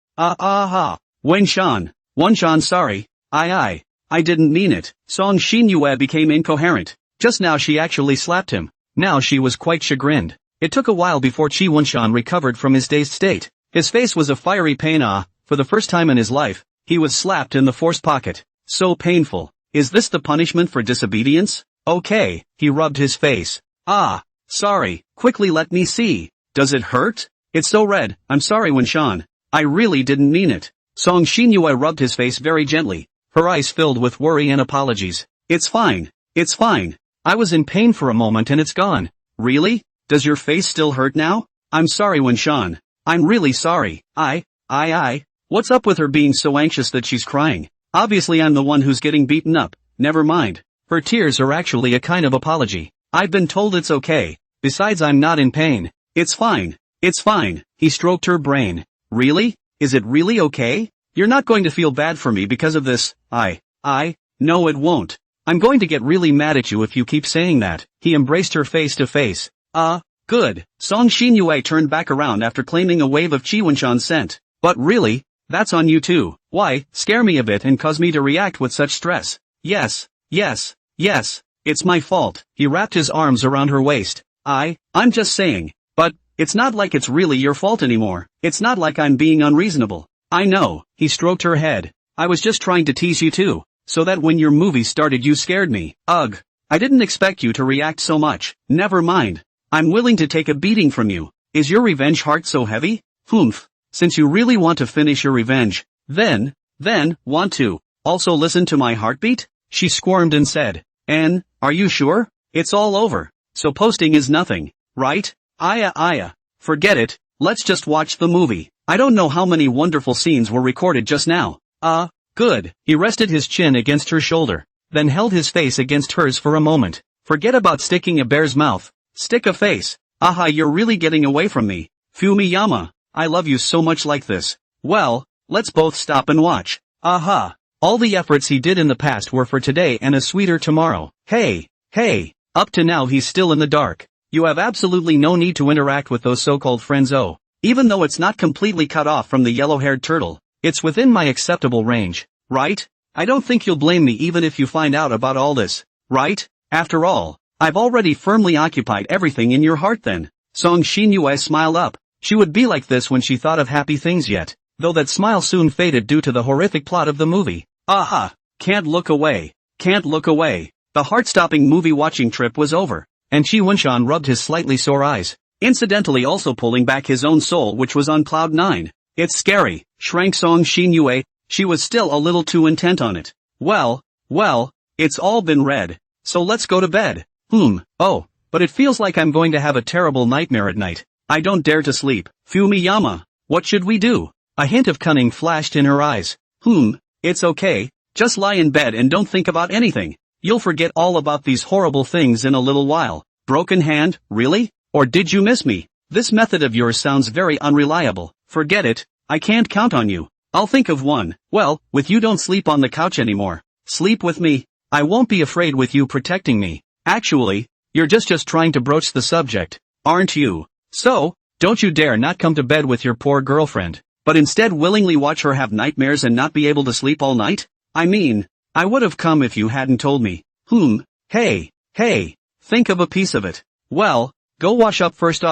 Wunshan, sorry. I didn't mean it. Song Xinyue became incoherent. Just now she actually slapped him. Now she was quite chagrined. It took a while before Chi Wunshan recovered from his dazed state. His face was a fiery pain. For the first time in his life, he was slapped in the forced pocket. So painful. Is this the punishment for disobedience? Okay, he rubbed his face. Sorry, quickly let me see. Does it hurt? It's so red. I'm sorry Wunshan. I really didn't mean it. Song Xinyue rubbed his face very gently, her eyes filled with worry and apologies. It's fine. I was in pain for a moment and it's gone. Really? Does your face still hurt now? I'm sorry Wenshan. I'm really sorry. What's up with her being so anxious that she's crying? Obviously I'm the one who's getting beaten up. Never mind. Her tears are actually a kind of apology. I've been told it's okay. Besides I'm not in pain. It's fine. It's fine. He stroked her brain. Really? Is it really okay? You're not going to feel bad for me because of this. No it won't. I'm going to get really mad at you if you keep saying that. He embraced her face to face. Good. Song Xinyue turned back around after claiming a wave of Chi Wenshan's scent. But really? That's on you too. Why, scare me a bit and cause me to react with such stress. Yes. It's my fault. He wrapped his arms around her waist. I'm just saying. But, it's not like it's really your fault anymore. It's not like I'm being unreasonable. I know. He stroked her head. I was just trying to tease you too. So that when your movie started you scared me. Ugh. I didn't expect you to react so much. Never mind. I'm willing to take a beating from you. Is your revenge heart so heavy? Humph. Since you really want to finish your revenge, then, want to also listen to my heartbeat? She squirmed and said, are you sure? It's all over. So posting is nothing, right? Forget it. Let's just watch the movie. I don't know how many wonderful scenes were recorded just now. Good. He rested his chin against her shoulder, then held his face against hers for a moment. Forget about sticking a bear's mouth. Stick a face. You're really getting away from me. Fumiyama. I love you so much like this. Well, let's both stop and watch. All the efforts he did in the past were for today and a sweeter tomorrow. Hey. Up to now he's still in the dark. You have absolutely no need to interact with those so-called friends. Even though it's not completely cut off from the yellow-haired turtle, it's within my acceptable range, right? I don't think you'll blame me even if you find out about all this, right? After all, I've already firmly occupied everything in your heart then. Song Xinyue smiled up. She would be like this when she thought of happy things yet, though that smile soon faded due to the horrific plot of the movie. Can't look away. The heart-stopping movie-watching trip was over, and Chi Wenshan rubbed his slightly sore eyes, incidentally also pulling back his own soul which was on cloud 9. It's scary, shrank Song Xinyue. She was still a little too intent on it. Well, it's all been read, so let's go to bed. But it feels like I'm going to have a terrible nightmare at night. I don't dare to sleep. Fumiyama, what should we do? A hint of cunning flashed in her eyes. It's okay, just lie in bed and don't think about anything. You'll forget all about these horrible things in a little while. Broken hand, really? Or did you miss me? This method of yours sounds very unreliable. Forget it, I can't count on you. I'll think of one. Well, with you don't sleep on the couch anymore. Sleep with me. I won't be afraid with you protecting me. Actually, you're just trying to broach the subject, aren't you? So, don't you dare not come to bed with your poor girlfriend, but instead willingly watch her have nightmares and not be able to sleep all night? I mean, I would have come if you hadn't told me. Hey, think of a piece of it. Well, go wash up first.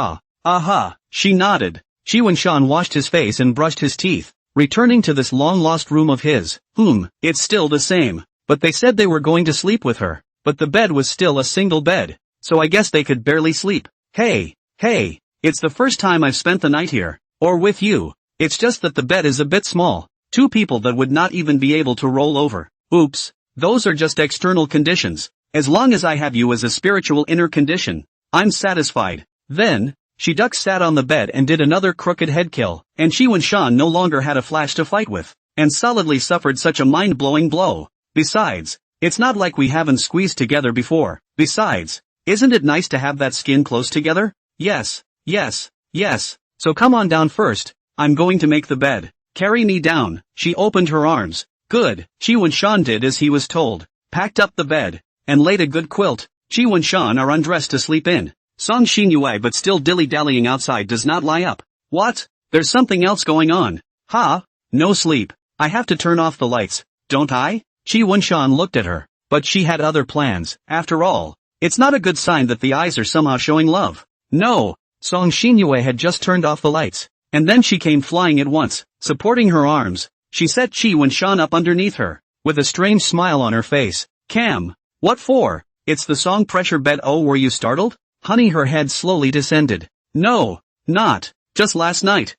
She nodded. Chi Wenshan washed his face and brushed his teeth, returning to this long-lost room of his. It's still the same. But they said they were going to sleep with her, but the bed was still a single bed, so I guess they could barely sleep. Hey, it's the first time I've spent the night here, or with you. It's just that the bed is a bit small. 2 people that would not even be able to roll over. Oops, those are just external conditions. As long as I have you as a spiritual inner condition, I'm satisfied. Then, she sat on the bed and did another crooked head kill, and Chi Wenshan no longer had a flash to fight with, and solidly suffered such a mind-blowing blow. Besides, it's not like we haven't squeezed together before. Besides, isn't it nice to have that skin close together? Yes. So come on down first. I'm going to make the bed. Carry me down. She opened her arms. Good. Chi Wenshan did as he was told, packed up the bed, and laid a good quilt. Chi Wenshan are undressed to sleep in. Song Xinyue but still dilly-dallying outside does not lie up. What? There's something else going on. No sleep. I have to turn off the lights, don't I? Chi Wenshan looked at her, but she had other plans. After all, it's not a good sign that the eyes are somehow showing love. No, Song Xinyue had just turned off the lights, and then she came flying at once, supporting her arms. She set Chi Wenshan up underneath her, with a strange smile on her face. Cam, what for? It's the song pressure bed. Oh, were you startled? Honey, her head slowly descended. No, not. Just last night.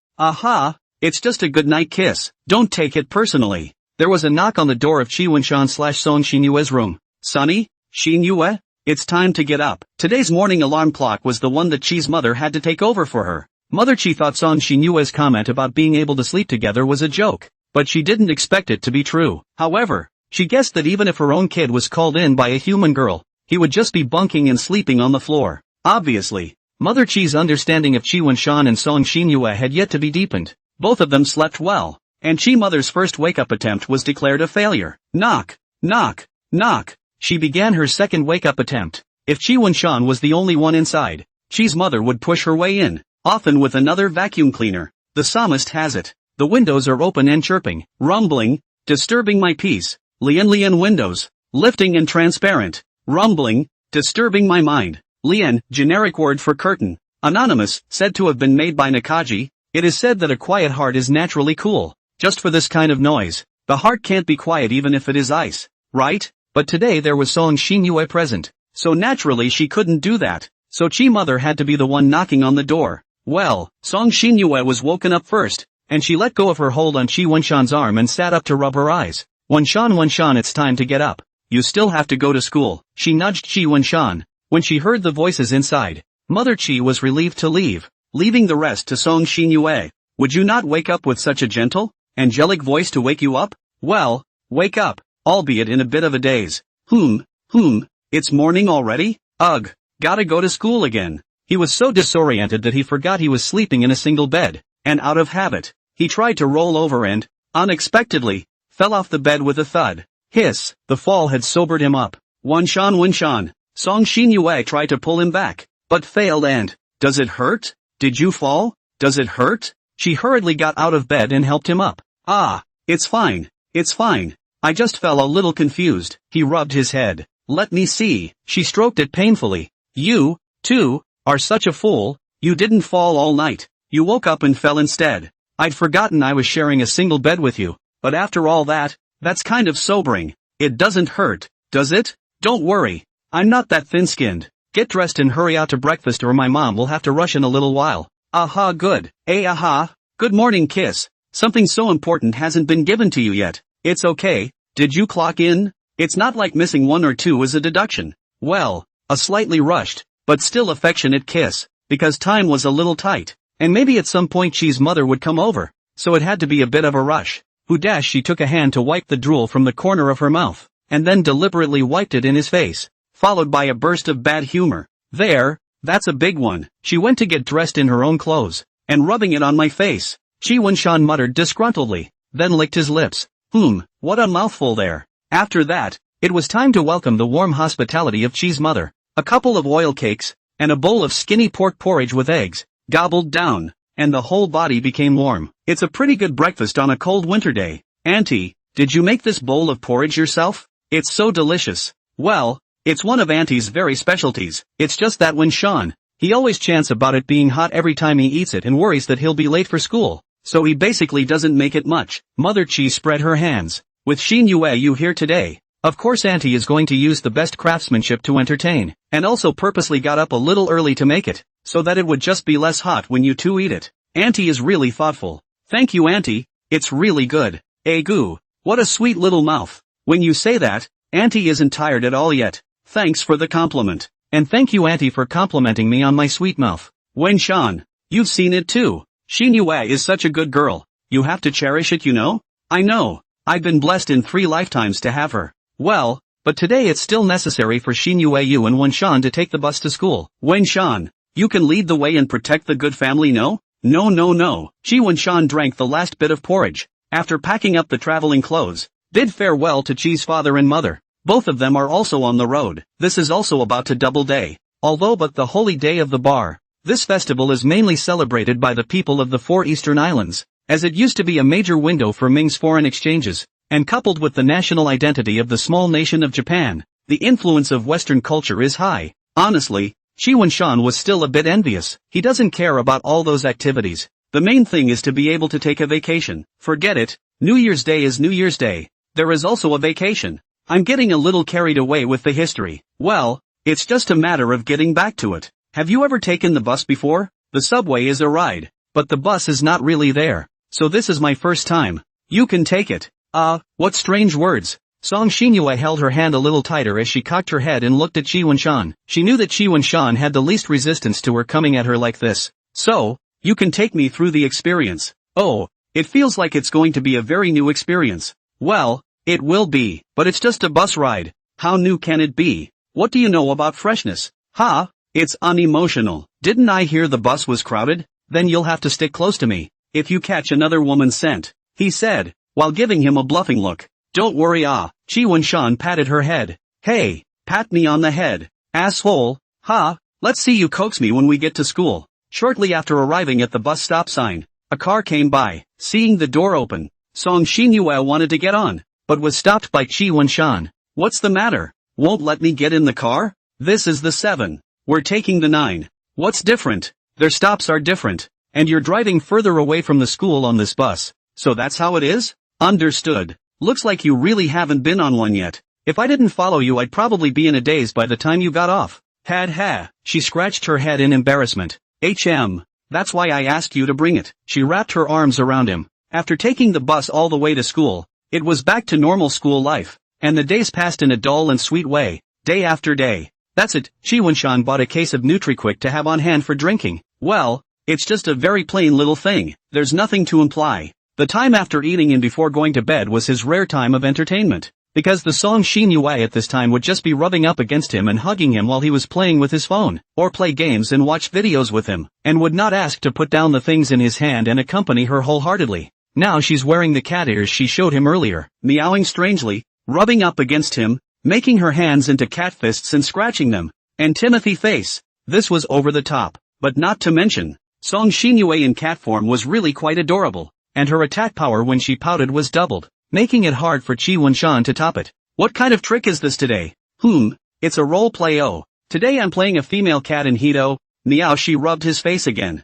It's just a good night kiss. Don't take it personally. There was a knock on the door of Chi Wenshan/Song Xinyue's room. Sonny? Xinyue? it's time to get up. Today's morning alarm clock was the one that Chi's mother had to take over for her. Mother Chi thought Song Xinyue's comment about being able to sleep together was a joke, but she didn't expect it to be true. However, she guessed that even if her own kid was called in by a human girl, he would just be bunking and sleeping on the floor. Obviously, Mother Chi's understanding of Chi Wenshan and Song Xinyue had yet to be deepened. Both of them slept well, and Chi Mother's first wake-up attempt was declared a failure. Knock, knock, knock. She began her second wake-up attempt. If Chi Wenshan was the only one inside, Chi's mother would push her way in, often with another vacuum cleaner. The psalmist has it. The windows are open and chirping, rumbling, disturbing my peace. Lian windows, lifting and transparent, rumbling, disturbing my mind. Lian, generic word for curtain. Anonymous, said to have been made by Nakaji. It is said that a quiet heart is naturally cool, just for this kind of noise. The heart can't be quiet even if it is ice, right? But today there was Song Xinyue present, so naturally she couldn't do that. So Chi Mother had to be the one knocking on the door. Well, Song Xinyue was woken up first, and she let go of her hold on Chi Wenshan's arm and sat up to rub her eyes. Wenshan, it's time to get up. You still have to go to school. She nudged Chi Wenshan. When she heard the voices inside, Mother Chi was relieved to leave, leaving the rest to Song Xinyue. Would you not wake up with such a gentle, angelic voice to wake you up? Well, wake up, albeit in a bit of a daze. It's morning already? Ugh, gotta go to school again. He was so disoriented that he forgot he was sleeping in a single bed, and out of habit, he tried to roll over and, unexpectedly, fell off the bed with a thud. Hiss, the fall had sobered him up. Wenshan. Song Xinyue tried to pull him back, but failed and, does it hurt? Did you fall? Does it hurt? She hurriedly got out of bed and helped him up. Ah, it's fine. I just fell a little confused. He rubbed his head. Let me see. She stroked it painfully. You, too, are such a fool. You didn't fall all night. You woke up and fell instead. I'd forgotten I was sharing a single bed with you, but after all that, that's kind of sobering. It doesn't hurt, does it? Don't worry. I'm not that thin-skinned. Get dressed and hurry out to breakfast or my mom will have to rush in a little while. Aha, good. Aha. Good morning, kiss. Something so important hasn't been given to you yet. It's okay. Did you clock in? It's not like missing 1 or 2 is a deduction. Well, a slightly rushed, but still affectionate kiss, because time was a little tight, and maybe at some point Chi's mother would come over, so it had to be a bit of a rush. She took a hand to wipe the drool from the corner of her mouth, and then deliberately wiped it in his face, followed by a burst of bad humor. There, that's a big one. She went to get dressed in her own clothes, and rubbing it on my face. Chi Wenshan muttered disgruntledly, then licked his lips. What a mouthful there. After that, it was time to welcome the warm hospitality of Chi's mother. A couple of oil cakes, and a bowl of skinny pork porridge with eggs, gobbled down, and the whole body became warm. It's a pretty good breakfast on a cold winter day. Auntie, did you make this bowl of porridge yourself? It's so delicious. Well, it's one of Auntie's very specialties. It's just that Wenshan, he always chants about it being hot every time he eats it and worries that he'll be late for school. So he basically doesn't make it much. Mother Chi spread her hands. With Xinyue you here today, of course Auntie is going to use the best craftsmanship to entertain, and also purposely got up a little early to make it, so that it would just be less hot when you two eat it. Auntie is really thoughtful. Thank you Auntie, it's really good. Goo, what a sweet little mouth. When you say that, Auntie isn't tired at all yet. Thanks for the compliment. And thank you Auntie for complimenting me on my sweet mouth. Wenshan, you've seen it too. Xinyue is such a good girl. You have to cherish it, you know? I know. I've been blessed in 3 lifetimes to have her. Well, but today it's still necessary for Xinyue and Wenshan to take the bus to school. Wenshan, you can lead the way and protect the good family, no? No. Chi Wenshan drank the last bit of porridge. After packing up the traveling clothes, bid farewell to Chi's father and mother. Both of them are also on the road. This is also about to double day. Although but the holy day of the bar, this festival is mainly celebrated by the people of the 4 eastern islands, as it used to be a major window for Ming's foreign exchanges, and coupled with the national identity of the small nation of Japan, the influence of Western culture is high. Honestly, Chi Wenshan was still a bit envious. He doesn't care about all those activities. The main thing is to be able to take a vacation. Forget it, New Year's Day is New Year's Day. There is also a vacation. I'm getting a little carried away with the history. Well, it's just a matter of getting back to it. Have you ever taken the bus before? The subway is a ride, but the bus is not really there. So this is my first time. You can take it. What strange words. Song Xinyue held her hand a little tighter as she cocked her head and looked at Chi Wen-shan. She knew that Chi Wen-shan had the least resistance to her coming at her like this. So, you can take me through the experience. Oh, it feels like it's going to be a very new experience. Well, it will be, but it's just a bus ride. How new can it be? What do you know about freshness? Ha, it's unemotional. Didn't I hear the bus was crowded? Then you'll have to stick close to me, if you catch another woman's scent, he said, while giving him a bluffing look. Don't worry, Chi Wen-shan patted her head. Hey, pat me on the head, asshole. Ha, let's see you coax me when we get to school. Shortly after arriving at the bus stop sign, a car came by. Seeing the door open, Song Xinyue wanted to get on, but was stopped by Chi Wen-shan. What's the matter? Won't let me get in the car? This is the 7. We're taking the 9. What's different? Their stops are different, and you're driving further away from the school on this bus. So that's how it is? Understood. Looks like you really haven't been on one yet. If I didn't follow you, I'd probably be in a daze by the time you got off. She scratched her head in embarrassment. That's why I asked you to bring it. She wrapped her arms around him. After taking the bus all the way to school, it was back to normal school life, and the days passed in a dull and sweet way, day after day. That's it. Chi Wen-shan bought a case of Nutri-Quick to have on hand for drinking. Well, it's just a very plain little thing. There's nothing to imply. The time after eating and before going to bed was his rare time of entertainment, because the Song Xinyue at this time would just be rubbing up against him and hugging him while he was playing with his phone, or play games and watch videos with him, and would not ask to put down the things in his hand and accompany her wholeheartedly. Now she's wearing the cat ears she showed him earlier, meowing strangely, rubbing up against him, making her hands into cat fists and scratching them, and Timothy face. This was over the top, but not to mention, Song Xinyue in cat form was really quite adorable, and her attack power when she pouted was doubled, making it hard for Chi Wen-shan to top it. What kind of trick is this today? It's a role play. Today I'm playing a female cat in Hito. Meow. She rubbed his face again.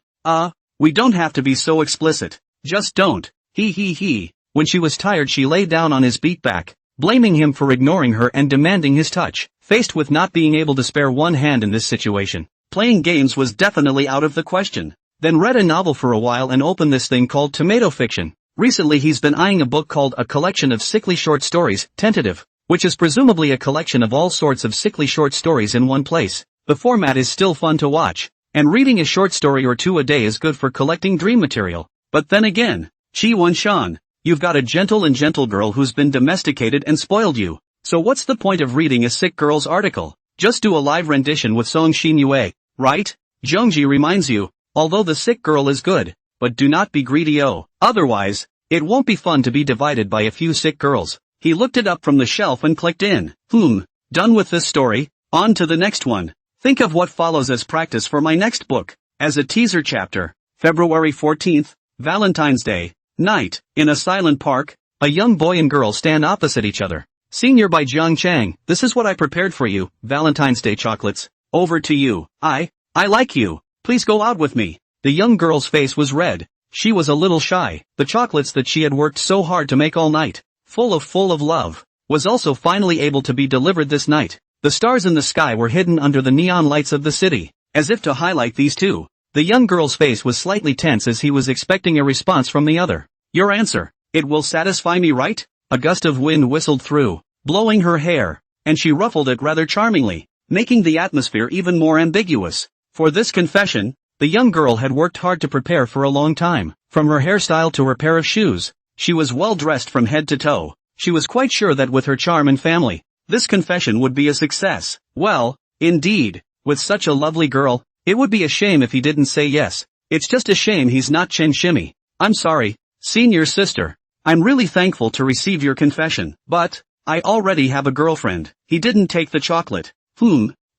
We don't have to be so explicit. Just don't. He. When she was tired she lay down on his beat back, blaming him for ignoring her and demanding his touch. Faced with not being able to spare one hand in this situation, playing games was definitely out of the question. Then read a novel for a while and opened this thing called Tomato Fiction. Recently he's been eyeing a book called A Collection of Sickly Short Stories, Tentative, which is presumably a collection of all sorts of sickly short stories in one place. The format is still fun to watch, and reading a short story or two a day is good for collecting dream material. But then again, Chi Wen-shan, you've got a gentle girl who's been domesticated and spoiled you. So what's the point of reading a sick girl's article? Just do a live rendition with Song Xinyue, right? Zhongji reminds you, although the sick girl is good, but do not be greedy. Otherwise, it won't be fun to be divided by a few sick girls. He looked it up from the shelf and clicked in. Done with this story, on to the next one. Think of what follows as practice for my next book. As a teaser chapter, February 14th, Valentine's Day, night, in a silent park, a young boy and girl stand opposite each other. Senior by Jiang Chang. This is what I prepared for you, Valentine's Day chocolates. Over to you. I like you. Please go out with me. The young girl's face was red. She was a little shy. The chocolates that she had worked so hard to make all night, full of love, was also finally able to be delivered this night. The stars in the sky were hidden under the neon lights of the city, as if to highlight these two. The young girl's face was slightly tense as he was expecting a response from the other. Your answer, it will satisfy me, right? A gust of wind whistled through, blowing her hair, and she ruffled it rather charmingly, making the atmosphere even more ambiguous. For this confession, the young girl had worked hard to prepare for a long time. From her hairstyle to her pair of shoes, she was well dressed from head to toe. She was quite sure that with her charm and family, this confession would be a success. Well, indeed, with such a lovely girl, it would be a shame if he didn't say yes. It's just a shame he's not Chen Shimmy. I'm sorry, senior sister. I'm really thankful to receive your confession, but I already have a girlfriend. He didn't take the chocolate.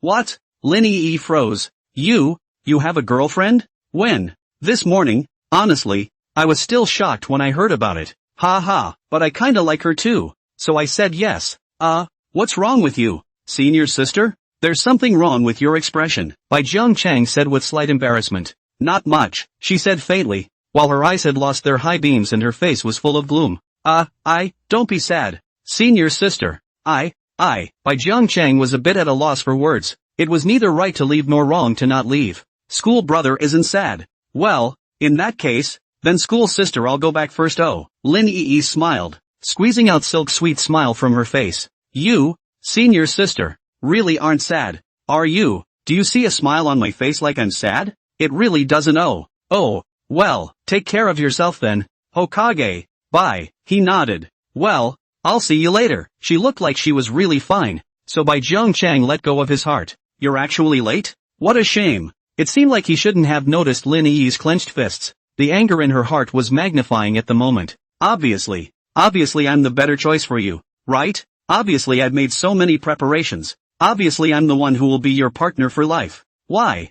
What? Lin Yi froze. You have a girlfriend? When? This morning. Honestly, I was still shocked when I heard about it. But I kinda like her too. So I said yes. What's wrong with you, senior sister? There's something wrong with your expression, Bai Jiang Chang said with slight embarrassment. Not much, she said faintly, while her eyes had lost their high beams and her face was full of gloom. Don't be sad, senior sister. Bai Jiang Chang was a bit at a loss for words. It was neither right to leave nor wrong to not leave. School brother isn't sad. Well, in that case, then school sister I'll go back first. Lin Yi smiled. squeezing out Silk's sweet smile from her face. You, senior sister, really aren't sad, are you? Do you see a smile on my face like I'm sad? It really doesn't. Oh, well, take care of yourself then, Hokage. Bye. He nodded. Well, I'll see you later. She looked like she was really fine, so Bai Zhengchang let go of his heart. You're actually late? What a shame. It seemed like he shouldn't have noticed Lin Yi's clenched fists. The anger in her heart was magnifying at the moment. Obviously I'm the better choice for you, right? Obviously I've made so many preparations. Obviously I'm the one who will be your partner for life. Why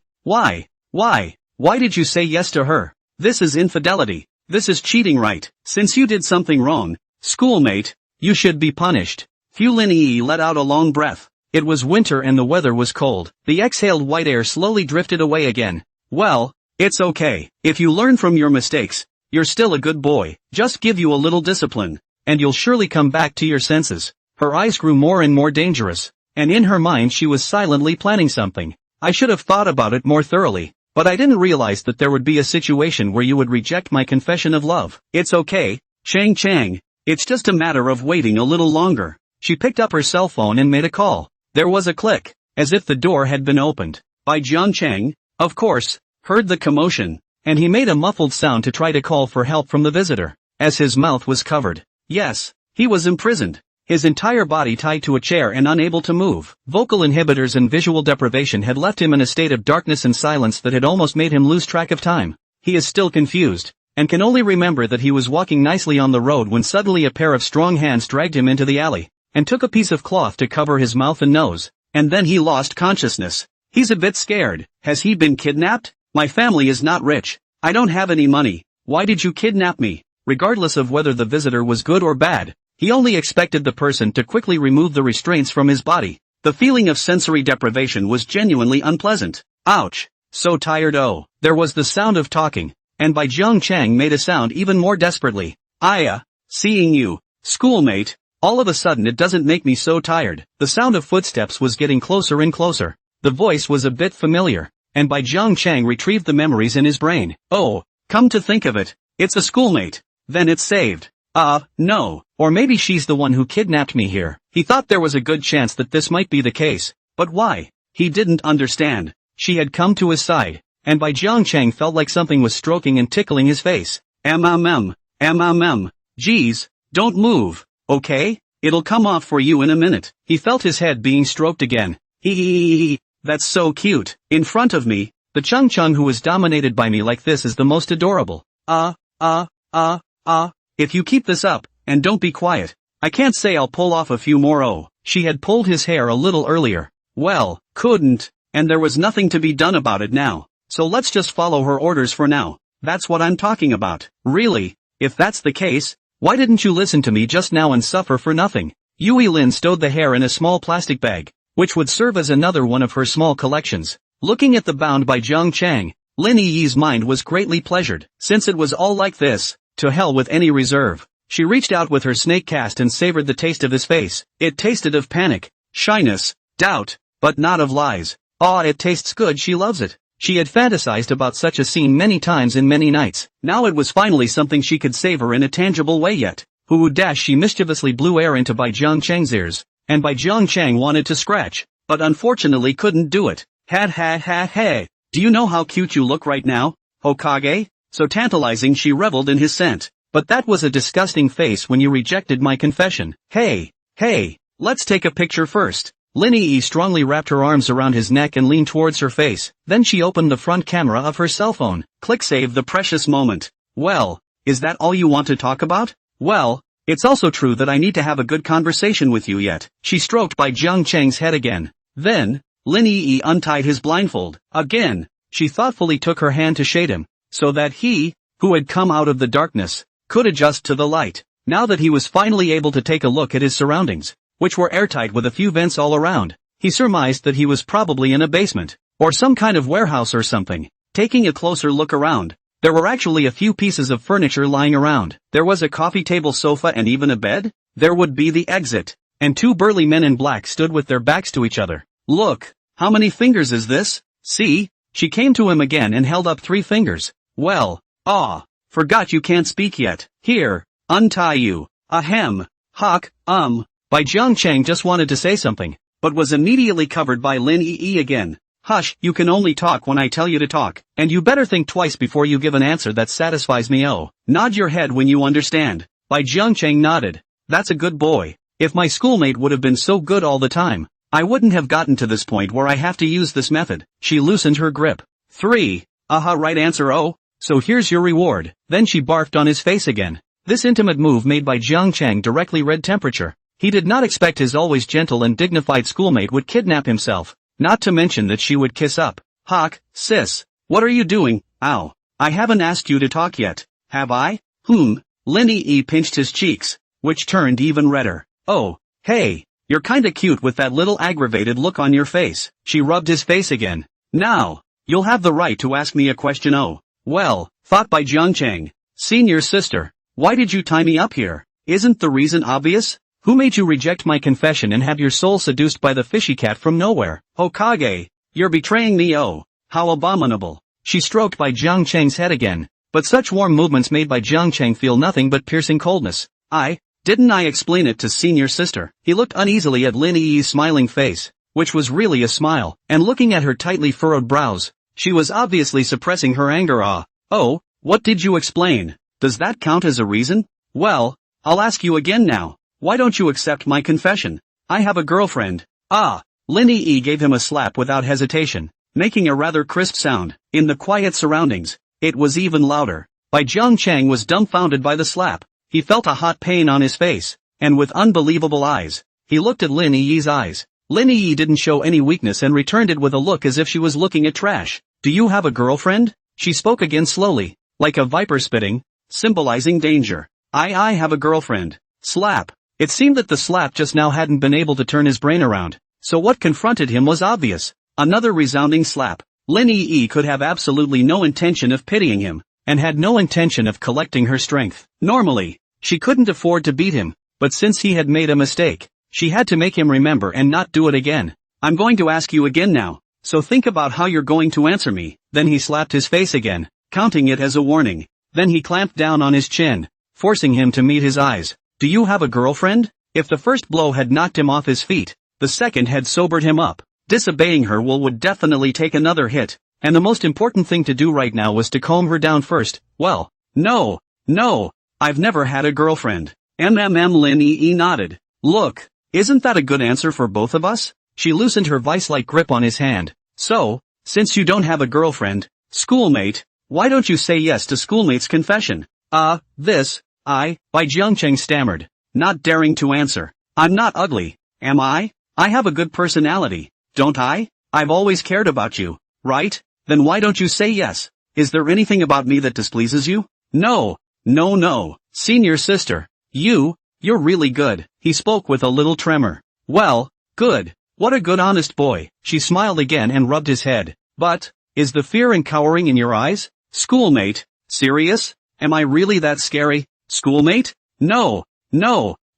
did you say yes to her? This is infidelity. This is cheating, right? Since you did something wrong, schoolmate, you should be punished. Lin Yi let out a long breath. It was winter and the weather was cold. The exhaled white air slowly drifted away again. Well, it's okay. If you learn from your mistakes, you're still a good boy. Just give you a little discipline, and you'll surely come back to your senses. Her eyes grew more and more dangerous, and in her mind she was silently planning something. I should have thought about it more thoroughly, but I didn't realize that there would be a situation where you would reject my confession of love. It's okay, Chang. It's just a matter of waiting a little longer. She picked up her cell phone and made a call. There was a click, as if the door had been opened. Bai Zhengchang, of course, heard the commotion, and he made a muffled sound to try to call for help from the visitor, as his mouth was covered. Yes, he was imprisoned, his entire body tied to a chair and unable to move. Vocal inhibitors and visual deprivation had left him in a state of darkness and silence that had almost made him lose track of time. He is still confused, and can only remember that he was walking nicely on the road when suddenly a pair of strong hands dragged him into the alley, and took a piece of cloth to cover his mouth and nose, and then he lost consciousness. He's a bit scared. Has he been kidnapped? My family is not rich. I don't have any money. Why did you kidnap me? Regardless of whether the visitor was good or bad, he only expected the person to quickly remove the restraints from his body. The feeling of sensory deprivation was genuinely unpleasant. Ouch. So tired. Oh. There was the sound of talking, and Bai Zhengchang made a sound even more desperately. Seeing you, schoolmate. All of a sudden it doesn't make me so tired. The sound of footsteps was getting closer and closer. The voice was a bit familiar, and Bai Zhengchang retrieved the memories in his brain. Oh, come to think of it, it's a schoolmate. Then it's saved. No. Or maybe she's the one who kidnapped me here. He thought there was a good chance that this might be the case. But why? He didn't understand. She had come to his side, and Bai Zhengchang felt like something was stroking and tickling his face. Geez, don't move. Okay, it'll come off for you in a minute. He felt his head being stroked again. That's so cute. In front of me, the Chung who is dominated by me like this is the most adorable. If you keep this up, and don't be quiet, I can't say I'll pull off a few more. Oh, she had pulled his hair a little earlier. Well, couldn't, and there was nothing to be done about it now. So let's just follow her orders for now. That's what I'm talking about. Really? If that's the case, why didn't you listen to me just now and suffer for nothing? Yui Lin stowed the hair in a small plastic bag, which would serve as another one of her small collections. Looking at the bound by Zhengchang, Lin Yi's mind was greatly pleasured. Since it was all like this, to hell with any reserve. She reached out with her snake cast and savored the taste of his face. It tasted of panic, shyness, doubt, but not of lies. It tastes good. She loves it. She had fantasized about such a scene many times in many nights. Now it was finally something she could savor in a tangible way yet. She mischievously blew air into Bai Zhengchang's ears, and Bai Zhengchang wanted to scratch, but unfortunately couldn't do it. Do you know how cute you look right now, Hokage? So tantalizing. She reveled in his scent. But that was a disgusting face when you rejected my confession. Hey, let's take a picture first. Lin Yi strongly wrapped her arms around his neck and leaned towards her face. Then she opened the front camera of her cell phone. Click save the precious moment. Well, is that all you want to talk about? Well, it's also true that I need to have a good conversation with you yet. She stroked Bai Zhengchang's head again. Then, Lin Yi untied his blindfold. Again, she thoughtfully took her hand to shade him, so that he, who had come out of the darkness, could adjust to the light. Now that he was finally able to take a look at his surroundings, which were airtight with a few vents all around, he surmised that he was probably in a basement, or some kind of warehouse or something. Taking a closer look around, there were actually a few pieces of furniture lying around. There was a coffee table, sofa, and even a bed. There would be the exit, and two burly men in black stood with their backs to each other. Look, how many fingers is this? See? She came to him again and held up 3 fingers. Well, forgot you can't speak yet. Here, untie you. Ahem. Hawk, Bai Jiangcheng just wanted to say something, but was immediately covered by Lin Yi again. Hush, you can only talk when I tell you to talk, and you better think twice before you give an answer that satisfies me. Oh, nod your head when you understand. Bai Jiangcheng nodded. That's a good boy. If my schoolmate would have been so good all the time, I wouldn't have gotten to this point where I have to use this method. She loosened her grip. 3. Aha, right answer. Oh, so here's your reward. Then she barfed on his face again. This intimate move made by Jiangcheng directly read temperature. He did not expect his always gentle and dignified schoolmate would kidnap himself. Not to mention that she would kiss up. Hawk, sis, what are you doing? Ow. I haven't asked you to talk yet. Have I? Lin Yi pinched his cheeks, which turned even redder. Oh, hey, you're kinda cute with that little aggravated look on your face. She rubbed his face again. Now, you'll have the right to ask me a question. Oh, well, thought by Jiangcheng. Senior sister, why did you tie me up here? Isn't the reason obvious? Who made you reject my confession and have your soul seduced by the fishy cat from nowhere? Hokage, you're betraying me. Oh, how abominable. She stroked by Jiangcheng's head again, but such warm movements made by Jiangcheng feel nothing but piercing coldness. Didn't I explain it to senior sister? He looked uneasily at Lin Yi's smiling face, which was really a smile, and looking at her tightly furrowed brows, she was obviously suppressing her anger. Oh, what did you explain? Does that count as a reason? Well, I'll ask you again now. Why don't you accept my confession? I have a girlfriend. Lin Yi gave him a slap without hesitation, making a rather crisp sound. In the quiet surroundings, it was even louder. Bai Jiangcheng was dumbfounded by the slap. He felt a hot pain on his face, and with unbelievable eyes, he looked at Lin Yi's eyes. Lin Yi didn't show any weakness and returned it with a look as if she was looking at trash. Do you have a girlfriend? She spoke again slowly, like a viper spitting, symbolizing danger. I have a girlfriend. Slap. It seemed that the slap just now hadn't been able to turn his brain around, so what confronted him was obvious. Another resounding slap. Lin Yi could have absolutely no intention of pitying him, and had no intention of collecting her strength. Normally, she couldn't afford to beat him, but since he had made a mistake, she had to make him remember and not do it again. I'm going to ask you again now, so think about how you're going to answer me. Then he slapped his face again, counting it as a warning. Then he clamped down on his chin, forcing him to meet his eyes. Do you have a girlfriend? If the first blow had knocked him off his feet, the second had sobered him up. Disobeying her would definitely take another hit, and the most important thing to do right now was to calm her down first. Well, no, I've never had a girlfriend. Lin Yi nodded. Look, isn't that a good answer for both of us? She loosened her vice-like grip on his hand. So, since you don't have a girlfriend, schoolmate, why don't you say yes to schoolmate's confession? Bai Jiangcheng stammered, not daring to answer. I'm not ugly, am I? I have a good personality, don't I? I've always cared about you, right? Then why don't you say yes? Is there anything about me that displeases you? No. Senior sister, you're really good. He spoke with a little tremor. Well, good. What a good honest boy. She smiled again and rubbed his head. But, is the fear and cowering in your eyes? Schoolmate, serious? Am I really that scary? Schoolmate? No.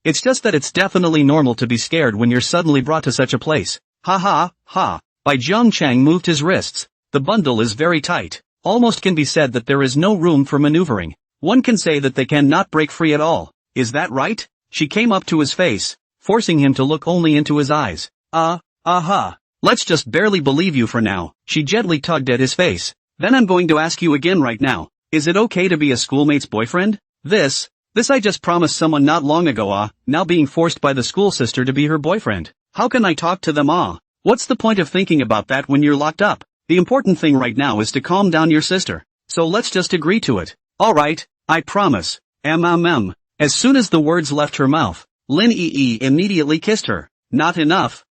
It's just that it's definitely normal to be scared when you're suddenly brought to such a place. Ha. Bai Jiangcheng moved his wrists. The bundle is very tight. Almost can be said that there is no room for maneuvering. One can say that they cannot break free at all. Is that right? She came up to his face, forcing him to look only into his eyes. Let's just barely believe you for now. She gently tugged at his face. Then I'm going to ask you again right now. Is it okay to be a schoolmate's boyfriend? This I just promised someone not long ago. Now being forced by the school sister to be her boyfriend. How can I talk to them? What's the point of thinking about that when you're locked up? The important thing right now is to calm down your sister. So let's just agree to it. Alright, I promise. As soon as the words left her mouth, Lin Yi immediately kissed her. Not enough.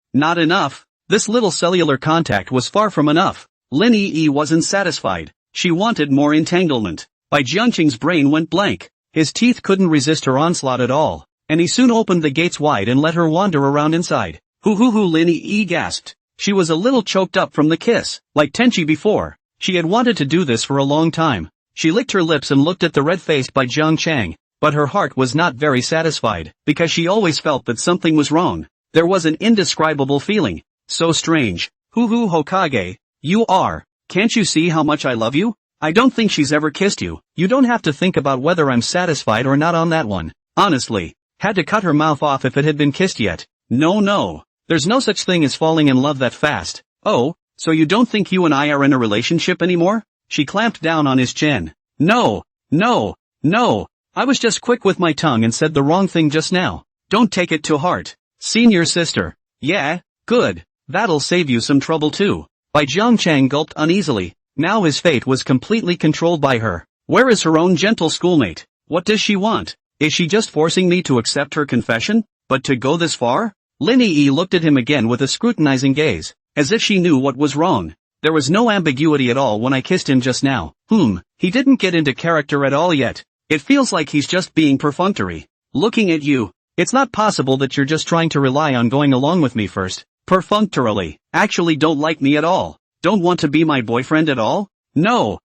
This little cellular contact was far from enough. Lin Yi wasn't satisfied. She wanted more entanglement. Bai Jiangcheng's brain went blank. His teeth couldn't resist her onslaught at all, and he soon opened the gates wide and let her wander around inside. Lin Yi gasped. She was a little choked up from the kiss. Like Tenchi before, she had wanted to do this for a long time. She licked her lips and looked at the red-faced Bai Jiangcheng, but her heart was not very satisfied, because she always felt that something was wrong. There was an indescribable feeling. So strange. Hokage, you are. Can't you see how much I love you? I don't think she's ever kissed you. You don't have to think about whether I'm satisfied or not on that one. Honestly, Had to cut her mouth off if it had been kissed yet. No. There's no such thing as falling in love that fast. Oh, so you don't think you and I are in a relationship anymore? She clamped down on his chin. No. I was just quick with my tongue and said the wrong thing just now. Don't take it to heart. Senior sister. Yeah, good. That'll save you some trouble too. Bai Jiangchang gulped uneasily. Now his fate was completely controlled by her. Where is her own gentle schoolmate? What does she want? Is she just forcing me to accept her confession? But to go this far? Lin Yi looked at him again with a scrutinizing gaze, as if she knew what was wrong. There was no ambiguity at all when I kissed him just now. He didn't get into character at all yet. It feels like he's just being perfunctory. Looking at you, it's not possible that you're just trying to rely on going along with me first. Perfunctorily. Actually don't like me at all. Don't want to be my boyfriend at all? No.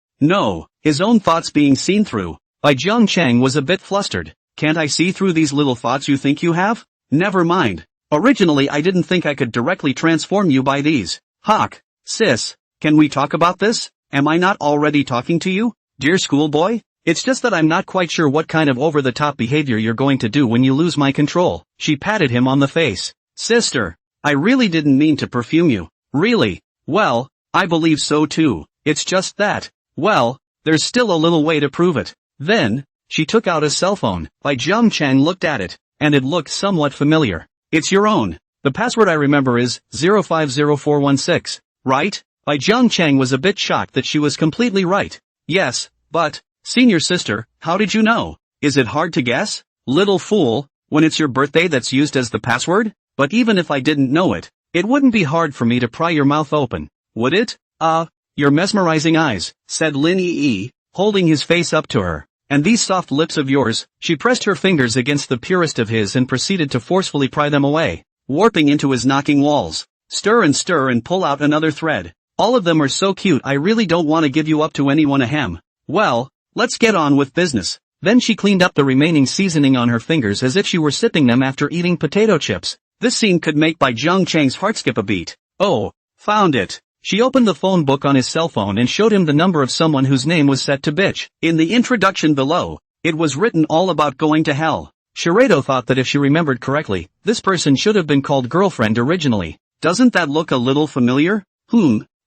His own thoughts being seen through. Bai Jiangchang was a bit flustered. Can't I see through these little thoughts you think you have? Never mind. Originally I didn't think I could directly transform you by these. Hawk. Sis. Can we talk about this? Am I not already talking to you? Dear schoolboy? It's just that I'm not quite sure what kind of over-the-top behavior you're going to do when you lose my control. She patted him on the face. Sister. I really didn't mean to perfume you. Really? Well, I believe so too. It's just that. Well, there's still a little way to prove it. Then, she took out a cell phone. Bai Jiangchang looked at it, and it looked somewhat familiar. It's your own. The password I remember is 050416, right? Bai Jiangchang was a bit shocked that she was completely right. Yes, but, senior sister, how did you know? Is it hard to guess? Little fool, when it's your birthday that's used as the password? But even if I didn't know it, it wouldn't be hard for me to pry your mouth open, would it? Your mesmerizing eyes, said Lin Yi, holding his face up to her. And these soft lips of yours. She pressed her fingers against the purest of his and proceeded to forcefully pry them away, warping into his knocking walls. Stir and pull out another thread. All of them are so cute I really don't want to give you up to anyone ahem. Well, let's get on with business. Then she cleaned up the remaining seasoning on her fingers as if she were sipping them after eating potato chips. This scene could make Bai Jiangchang's heart skip a beat. Oh, found it. She opened the phone book on his cell phone and showed him the number of someone whose name was set to bitch. In the introduction below, it was written all about going to hell. Shiredo thought that if she remembered correctly, this person should have been called girlfriend originally. Doesn't that look a little familiar?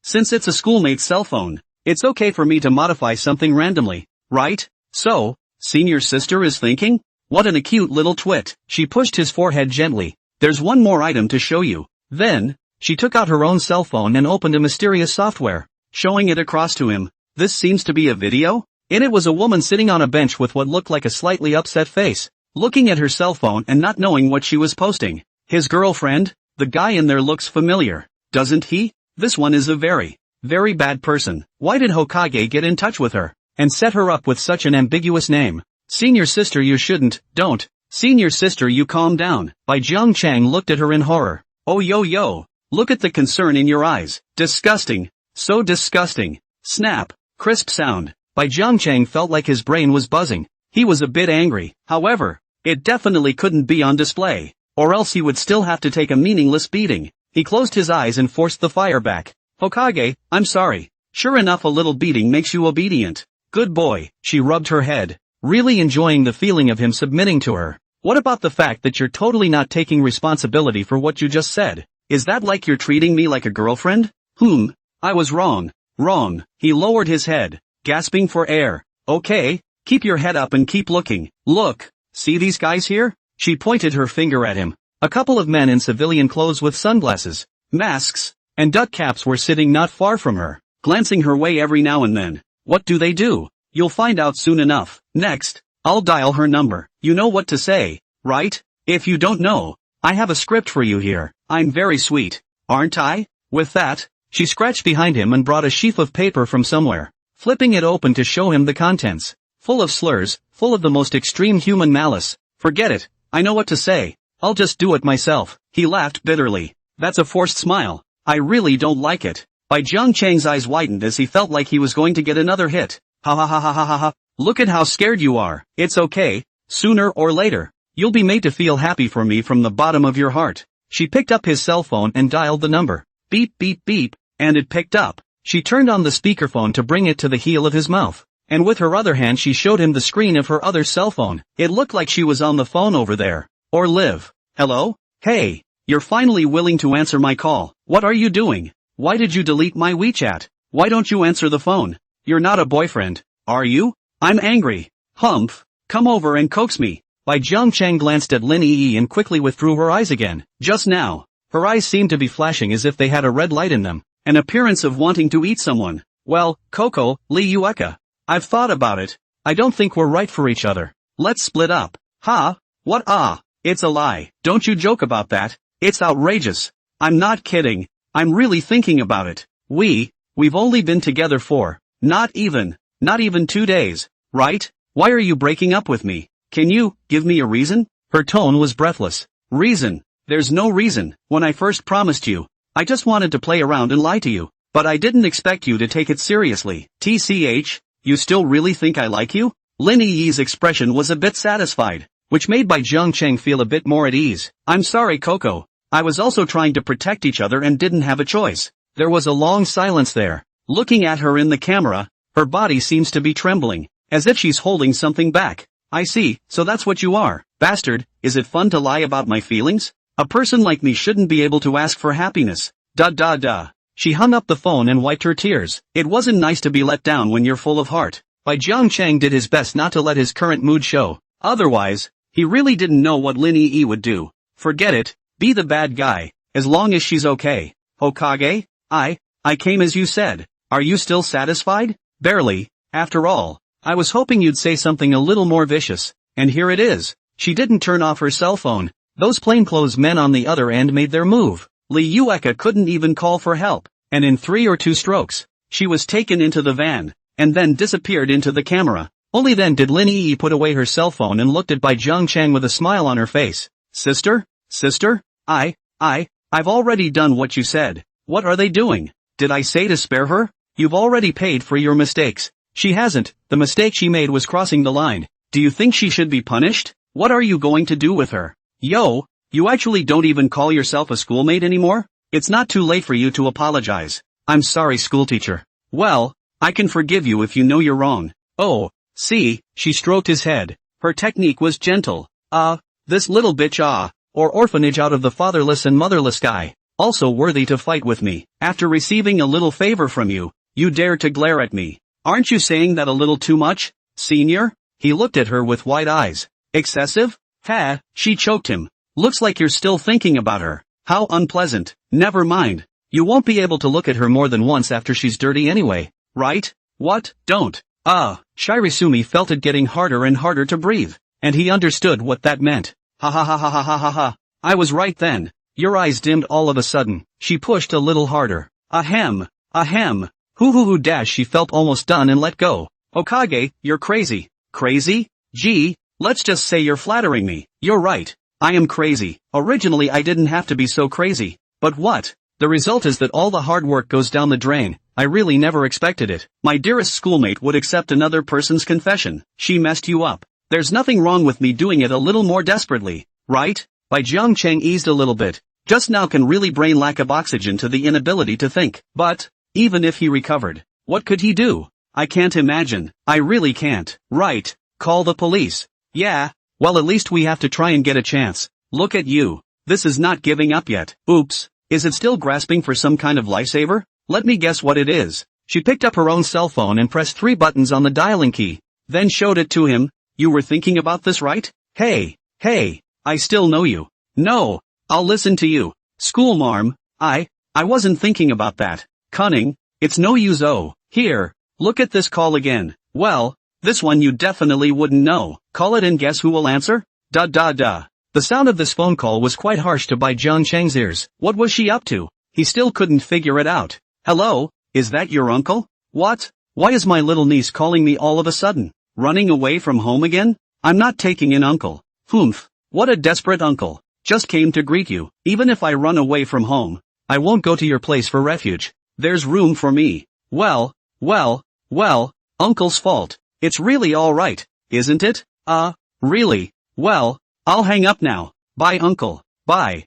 Since it's a schoolmate's cell phone, it's okay for me to modify something randomly, right? So, senior sister is thinking? What an acute little twit. She pushed his forehead gently. There's one more item to show you. Then, she took out her own cell phone and opened a mysterious software, showing it across to him. This seems to be a video? In it was a woman sitting on a bench with what looked like a slightly upset face, looking at her cell phone and not knowing what she was posting. His girlfriend? The guy in there looks familiar, doesn't he? This one is a very, very bad person. Why did Hokage get in touch with her, and set her up with such an ambiguous name? Senior sister, you don't. Senior sister, you calm down. Bai Jiangchang looked at her in horror. Oh yo. Look at the concern in your eyes. Disgusting. So disgusting. Snap. Crisp sound. Bai Jiangchang felt like his brain was buzzing. He was a bit angry. However, it definitely couldn't be on display, or else he would still have to take a meaningless beating. He closed his eyes and forced the fire back. Hokage, I'm sorry. Sure enough, a little beating makes you obedient. Good boy. She rubbed her head, really enjoying the feeling of him submitting to her. What about the fact that you're totally not taking responsibility for what you just said? Is that like you're treating me like a girlfriend? I was wrong. He lowered his head, gasping for air. Okay, keep your head up and keep looking. Look, see these guys here? She pointed her finger at him. A couple of men in civilian clothes with sunglasses, masks, and duck caps were sitting not far from her, glancing her way every now and then. What do they do? You'll find out soon enough. Next, I'll dial her number. You know what to say, right? If you don't know, I have a script for you here. I'm very sweet, aren't I? With that, she scratched behind him and brought a sheaf of paper from somewhere, flipping it open to show him the contents. Full of slurs, full of the most extreme human malice. Forget it, I know what to say. I'll just do it myself. He laughed bitterly. That's a forced smile. I really don't like it. Bai Jiangchang's eyes widened as he felt like he was going to get another hit. Ha. Look at how scared you are. It's okay. Sooner or later, you'll be made to feel happy for me from the bottom of your heart. She picked up his cell phone and dialed the number. Beep, and it picked up. She turned on the speakerphone to bring it to the heel of his mouth, and with her other hand she showed him the screen of her other cell phone. It looked like she was on the phone over there. or live. Hello? Hey, you're finally willing to answer my call. What are you doing? Why did you delete my WeChat? Why don't you answer the phone? You're not a boyfriend, are you? I'm angry. Humph. Come over and coax me. Bai Jiangcheng glanced at Lin Yi and quickly withdrew her eyes again. Just now, her eyes seemed to be flashing as if they had a red light in them, an appearance of wanting to eat someone. Well, Coco, Li Yueka. I've thought about it. I don't think we're right for each other. Let's split up. Ha? What? It's a lie. Don't you joke about that. It's outrageous. I'm not kidding. I'm really thinking about it. We've only been together for, not even 2 days, right? Why are you breaking up with me? Can you give me a reason? Her tone was breathless. Reason? There's no reason. When I first promised you, I just wanted to play around and lie to you. But I didn't expect you to take it seriously. TCH, you still really think I like you? Lin Yi's expression was a bit satisfied, which made Bai Jiangcheng feel a bit more at ease. I'm sorry, Coco. I was also trying to protect each other and didn't have a choice. There was a long silence there. Looking at her in the camera, her body seems to be trembling, as if she's holding something back. I see, so that's what you are. Bastard, is it fun to lie about my feelings? A person like me shouldn't be able to ask for happiness. She hung up the phone and wiped her tears. It wasn't nice to be let down when you're full of heart. Bai Jiangcheng did his best not to let his current mood show. Otherwise, he really didn't know what Lin Yi would do. Forget it, be the bad guy, as long as she's okay. Hokage? I came as you said. Are you still satisfied? Barely. After all, I was hoping you'd say something a little more vicious. And here it is. She didn't turn off her cell phone. Those plainclothes men on the other end made their move. Li Yueka couldn't even call for help. And in 3 or 2 strokes, she was taken into the van, and then disappeared into the camera. Only then did Lin Yi put away her cell phone and looked at Bai Jiangcheng with a smile on her face. Sister? I've already done what you said. What are they doing? Did I say to spare her? You've already paid for your mistakes. She hasn't. The mistake she made was crossing the line. Do you think she should be punished? What are you going to do with her? Yo, you actually don't even call yourself a schoolmate anymore? It's not too late for you to apologize. I'm sorry, schoolteacher. Well, I can forgive you if you know you're wrong. Oh, see, she stroked his head. Her technique was gentle. This little bitch or orphanage out of the fatherless and motherless guy, also worthy to fight with me. After receiving a little favor from you, you dare to glare at me. Aren't you saying that a little too much, senior? He looked at her with wide eyes. Excessive? Ha, she choked him. Looks like you're still thinking about her. How unpleasant. Never mind. You won't be able to look at her more than once after she's dirty anyway, right? What? Don't. Shirisumi felt it getting harder and harder to breathe, and he understood what that meant. Ha ha ha ha ha ha ha ha. I was right then. Your eyes dimmed all of a sudden. She pushed a little harder. Ahem. Hoo dash. She felt almost done and let go. Okage, you're crazy. Crazy? Gee, let's just say you're flattering me. You're right. I am crazy. Originally I didn't have to be so crazy. But what? The result is that all the hard work goes down the drain. I really never expected it. My dearest schoolmate would accept another person's confession. She messed you up. There's nothing wrong with me doing it a little more desperately, right? Bai Jiangcheng eased a little bit. Just now can really brain lack of oxygen to the inability to think. But, even if he recovered, what could he do? I can't imagine. I really can't. Right. Call the police. Yeah. Well, at least we have to try and get a chance. Look at you. This is not giving up yet. Oops. Is it still grasping for some kind of lifesaver? Let me guess what it is. She picked up her own cell phone and pressed 3 buttons on the dialing key, then showed it to him. You were thinking about this, right? Hey, I still know you. No, I'll listen to you. Schoolmarm, I wasn't thinking about that. Cunning, it's no use. Oh, here, look at this call again. Well, this one you definitely wouldn't know. Call it and guess who will answer? The sound of this phone call was quite harsh to Bai Jiangcheng's ears. What was she up to? He still couldn't figure it out. Hello, is that your uncle? What? Why is my little niece calling me all of a sudden? Running away from home again? I'm not taking an uncle. Humph, what a desperate uncle. Just came to greet you. Even if I run away from home, I won't go to your place for refuge. There's room for me. Well, uncle's fault. It's really all right, isn't it? Really? Well, I'll hang up now. Bye, uncle. Bye.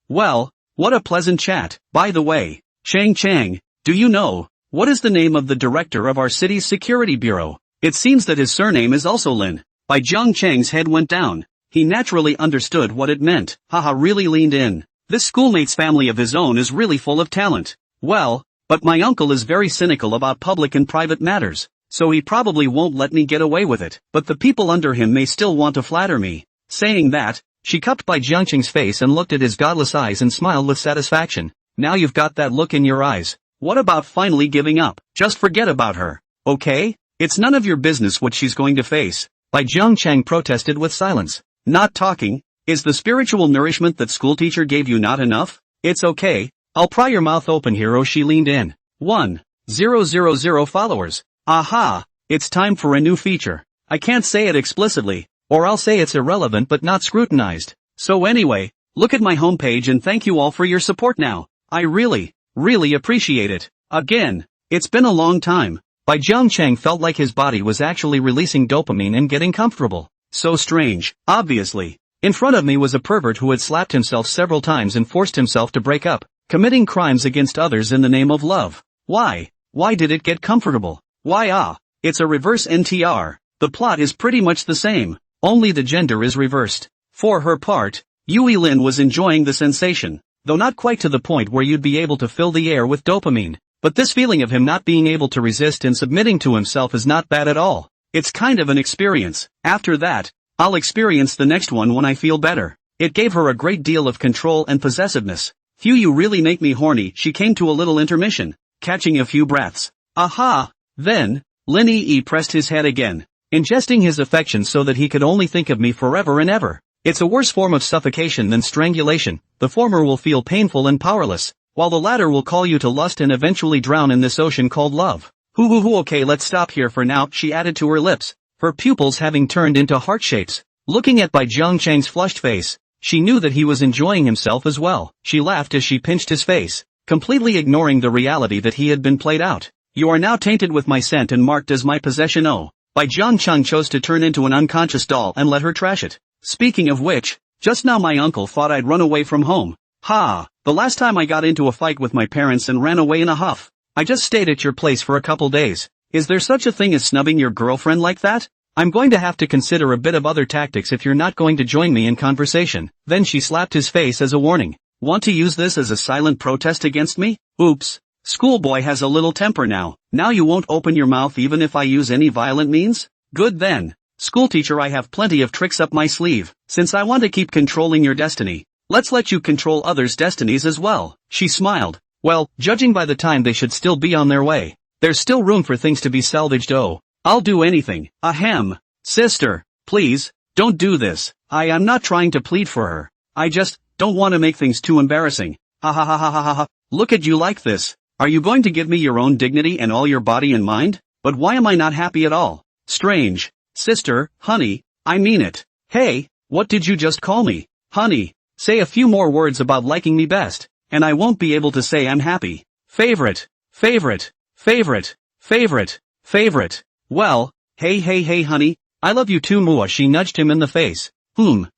Well, what a pleasant chat. By the way, Chang, do you know, what is the name of the director of our city's security bureau? It seems that his surname is also Lin. Bai Jiangcheng's head went down. he naturally understood what it meant. Haha, really leaned in. This schoolmate's family of his own is really full of talent. Well, but my uncle is very cynical about public and private matters, so he probably won't let me get away with it. But the people under him may still want to flatter me. Saying that, she cupped Bai Jiangqing's face and looked at his godless eyes and smiled with satisfaction. Now you've got that look in your eyes. What about finally giving up? Just forget about her, okay? It's none of your business what she's going to face. Bai Jiangqing protested with silence. Not talking? Is the spiritual nourishment that schoolteacher gave you not enough? It's okay, I'll pry your mouth open, hero. She leaned in. 1,000 followers. Aha! It's time for a new feature. I can't say it explicitly, or I'll say it's irrelevant but not scrutinized. So anyway, look at my homepage and thank you all for your support now. I really appreciate it. Again, it's been a long time. Bai Jiangqing felt like his body was actually releasing dopamine and getting comfortable. So strange. Obviously, in front of me was a pervert who had slapped himself several times and forced himself to break up, committing crimes against others in the name of love. Why? Why did it get comfortable? Why it's a reverse NTR. The plot is pretty much the same, only the gender is reversed. For her part, Yui Lin was enjoying the sensation, though not quite to the point where you'd be able to fill the air with dopamine. But this feeling of him not being able to resist and submitting to himself is not bad at all. It's kind of an experience. After that, I'll experience the next one when I feel better. It gave her a great deal of control and possessiveness. Phew, you really make me horny. She came to a little intermission, catching a few breaths. Aha! Then, Lin Yi pressed his head again, ingesting his affection so that he could only think of me forever and ever. It's a worse form of suffocation than strangulation. The former will feel painful and powerless, while the latter will call you to lust and eventually drown in this ocean called love. Okay, let's stop here for now, she added to her lips, her pupils having turned into heart shapes. Looking at Bai Jiangqing's flushed face, she knew that he was enjoying himself as well. She laughed as she pinched his face, completely ignoring the reality that he had been played out. You are now tainted with my scent and marked as my possession. Oh, Bai Jiangqing chose to turn into an unconscious doll and let her trash it. Speaking of which, just now my uncle thought I'd run away from home. Ha! The last time I got into a fight with my parents and ran away in a huff. I just stayed at your place for a couple days. Is there such a thing as snubbing your girlfriend like that? I'm going to have to consider a bit of other tactics if you're not going to join me in conversation. Then she slapped his face as a warning. Want to use this as a silent protest against me? Oops. Schoolboy has a little temper now. Now you won't open your mouth even if I use any violent means? Good then. Schoolteacher, I have plenty of tricks up my sleeve. Since I want to keep controlling your destiny, let's let you control others' destinies as well. She smiled. Well, judging by the time they should still be on their way, there's still room for things to be salvaged. Oh, I'll do anything. Ahem. Sister, please, don't do this. I'm not trying to plead for her. I just don't want to make things too embarrassing. Ha ha ha ha ha ha. Look at you like this. Are you going to give me your own dignity and all your body and mind? But why am I not happy at all? Strange. Sister, honey, I mean it. Hey, what did you just call me? Honey, say a few more words about liking me best, and I won't be able to say I'm happy. Favorite, favorite, favorite, favorite, favorite. Well, hey honey, I love you too. Mua. She nudged him in the face.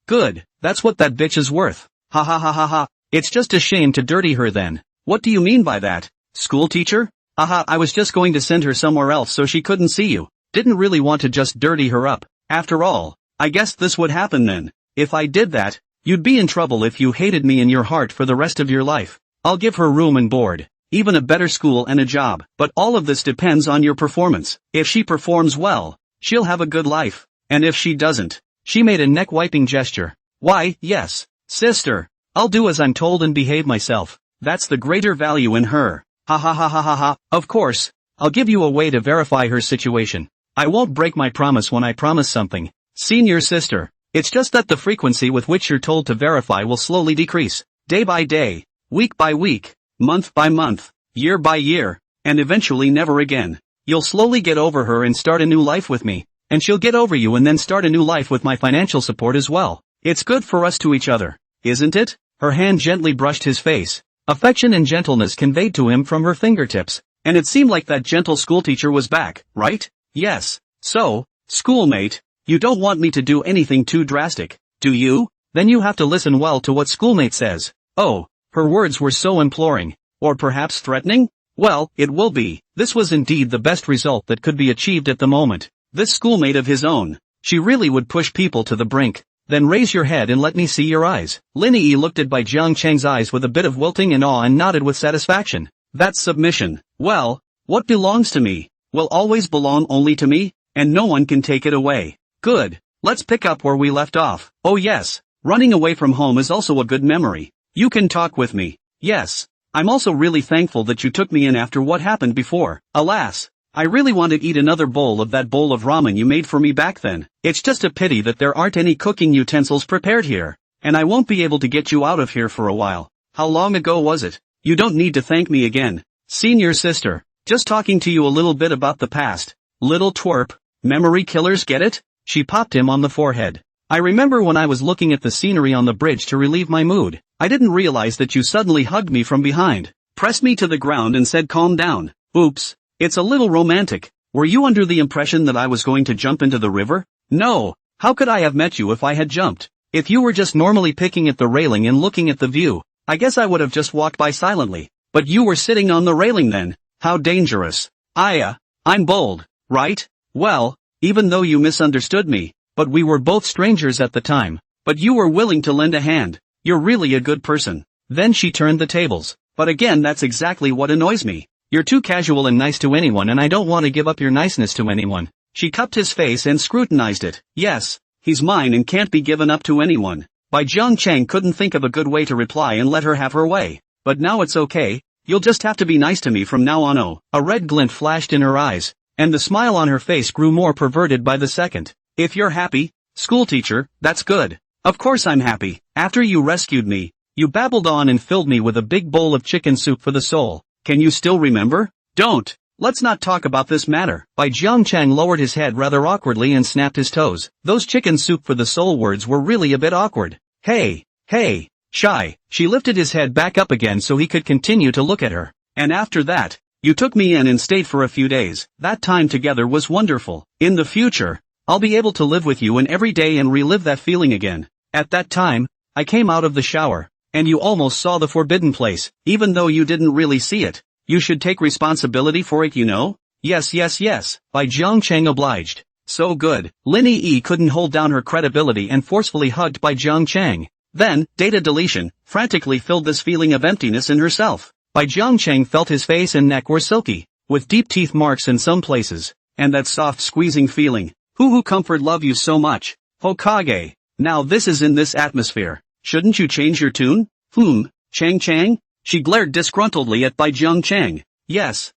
Good, that's what that bitch is worth. Ha ha ha ha ha. It's just a shame to dirty her then. What do you mean by that? School teacher? Aha, I was just going to send her somewhere else so she couldn't see you. Didn't really want to just dirty her up. After all, I guess this would happen then. If I did that, you'd be in trouble if you hated me in your heart for the rest of your life. I'll give her room and board, even a better school and a job. But all of this depends on your performance. If she performs well, she'll have a good life. And if she doesn't, she made a neck-wiping gesture. Why, yes, sister, I'll do as I'm told and behave myself. That's the greater value in her. Ha ha ha ha ha ha. Of course, I'll give you a way to verify her situation. I won't break my promise when I promise something. Senior sister, it's just that the frequency with which you're told to verify will slowly decrease. Day by day, week by week, month by month, year by year, and eventually never again. You'll slowly get over her and start a new life with me. And she'll get over you and then start a new life with my financial support as well. It's good for us to each other, isn't it? Her hand gently brushed his face. Affection and gentleness conveyed to him from her fingertips, and it seemed like that gentle schoolteacher was back, right? Yes. So, schoolmate, you don't want me to do anything too drastic, do you? Then you have to listen well to what schoolmate says. Oh, her words were so imploring, or perhaps threatening? Well, it will be. This was indeed the best result that could be achieved at the moment. This schoolmate of his own, she really would push people to the brink. Then raise your head and let me see your eyes. Lin Yi looked at Bai Jiangcheng's eyes with a bit of wilting and awe and nodded with satisfaction. That's submission. Well, what belongs to me will always belong only to me, and no one can take it away. Good. Let's pick up where we left off. Oh yes, running away from home is also a good memory. You can talk with me. Yes. I'm also really thankful that you took me in after what happened before. Alas, I really want to eat another bowl of that bowl of ramen you made for me back then. It's just a pity that there aren't any cooking utensils prepared here, and I won't be able to get you out of here for a while. How long ago was it? You don't need to thank me again, senior sister. Just talking to you a little bit about the past. Little twerp. Memory killers, get it? She popped him on the forehead. I remember when I was looking at the scenery on the bridge to relieve my mood. I didn't realize that you suddenly hugged me from behind, pressed me to the ground and said calm down. Oops. It's a little romantic. Were you under the impression that I was going to jump into the river? No. How could I have met you if I had jumped? If you were just normally picking at the railing and looking at the view, I guess I would have just walked by silently. But you were sitting on the railing then. How dangerous. I'm bold, right? Well, even though you misunderstood me, but we were both strangers at the time. But you were willing to lend a hand. You're really a good person. Then she turned the tables. But again, that's exactly what annoys me. You're too casual and nice to anyone, and I don't want to give up your niceness to anyone. She cupped his face and scrutinized it. Yes, he's mine and can't be given up to anyone. Bai Jiangcheng couldn't think of a good way to reply and let her have her way. But now it's okay. You'll just have to be nice to me from now on. Oh, a red glint flashed in her eyes, and the smile on her face grew more perverted by the second. If you're happy, schoolteacher, that's good. Of course I'm happy. After you rescued me, you babbled on and filled me with a big bowl of chicken soup for the soul. Can you still remember? Don't. Let's not talk about this matter. Bai Jiangcheng lowered his head rather awkwardly and snapped his toes. Those chicken soup for the soul words were really a bit awkward. Hey, shy. She lifted his head back up again so he could continue to look at her. And after that, you took me in and stayed for a few days. That time together was wonderful. In the future, I'll be able to live with you in every day and relive that feeling again. At that time, I came out of the shower, and you almost saw the forbidden place, even though you didn't really see it. You should take responsibility for it, you know? Yes. Bai Jiangcheng obliged. So good. Lin Yi couldn't hold down her credibility and forcefully hugged Bai Jiangcheng. Then, data deletion, frantically filled this feeling of emptiness in herself. Bai Jiangcheng felt his face and neck were silky, with deep teeth marks in some places, and that soft squeezing feeling. Who comfort love you so much? Hokage. Now this is in this atmosphere. Shouldn't you change your tune? Chang? She glared disgruntledly at Bai Jiangcheng. Yes,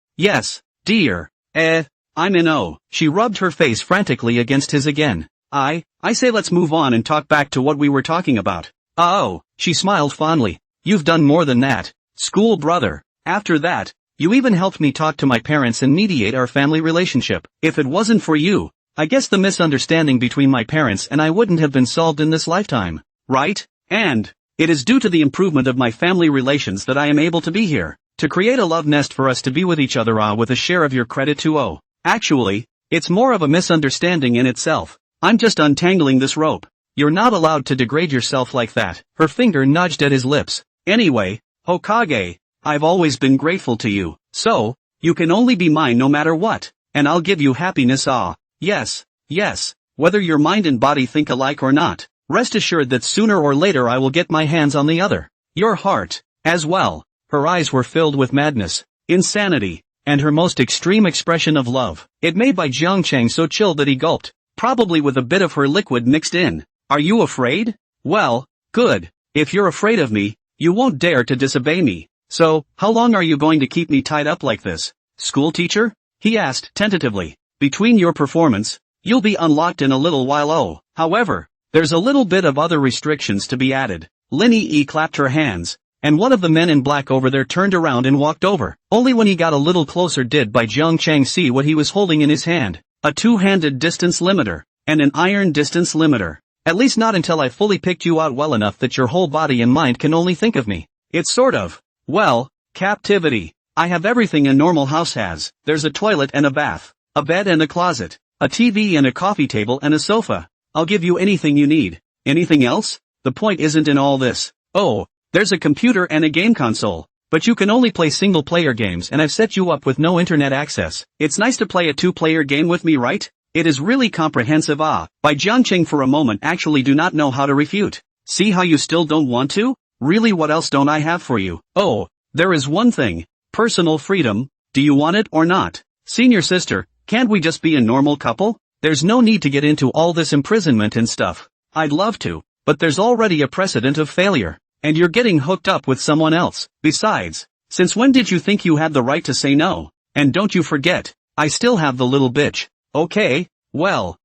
dear. I'm in O. She rubbed her face frantically against his again. I say let's move on and talk back to what we were talking about. Oh, she smiled fondly. You've done more than that, school brother. After that, you even helped me talk to my parents and mediate our family relationship. If it wasn't for you, I guess the misunderstanding between my parents and I wouldn't have been solved in this lifetime, right? And it is due to the improvement of my family relations that I am able to be here, to create a love nest for us to be with each other with a share of your credit too. Actually, it's more of a misunderstanding in itself. I'm just untangling this rope. You're not allowed to degrade yourself like that. Her finger nudged at his lips. Anyway, Hokage, I've always been grateful to you. So, you can only be mine no matter what. And I'll give you happiness. Yes. Whether your mind and body think alike or not, rest assured that sooner or later I will get my hands on the other. Your heart, as well. Her eyes were filled with madness, insanity, and her most extreme expression of love. It made Bai Jiangcheng so chilled that he gulped, probably with a bit of her liquid mixed in. Are you afraid? Well, good. If you're afraid of me, you won't dare to disobey me. So, how long are you going to keep me tied up like this? Schoolteacher? He asked tentatively. Between your performance, you'll be unlocked in a little while. However, there's a little bit of other restrictions to be added. Lin Yi clapped her hands, and one of the men in black over there turned around and walked over. Only when he got a little closer did Bai Jiangcheng see what he was holding in his hand. A two-handed distance limiter, and an iron distance limiter. At least not until I fully picked you out well enough that your whole body and mind can only think of me. It's sort of, well, captivity. I have everything a normal house has. There's a toilet and a bath, a bed and a closet, a TV and a coffee table and a sofa. I'll give you anything you need. Anything else? The point isn't in all this. Oh, there's a computer and a game console. But you can only play single-player games and I've set you up with no internet access. It's nice to play a two-player game with me, right? It is really comprehensive. By Jiangqing for a moment actually do not know how to refute. See how you still don't want to? Really, what else don't I have for you? Oh, there is one thing. Personal freedom. Do you want it or not? Senior sister, can't we just be a normal couple? There's no need to get into all this imprisonment and stuff. I'd love to, but there's already a precedent of failure. And you're getting hooked up with someone else. Besides, since when did you think you had the right to say no? And don't you forget, I still have the little bitch. Okay, well,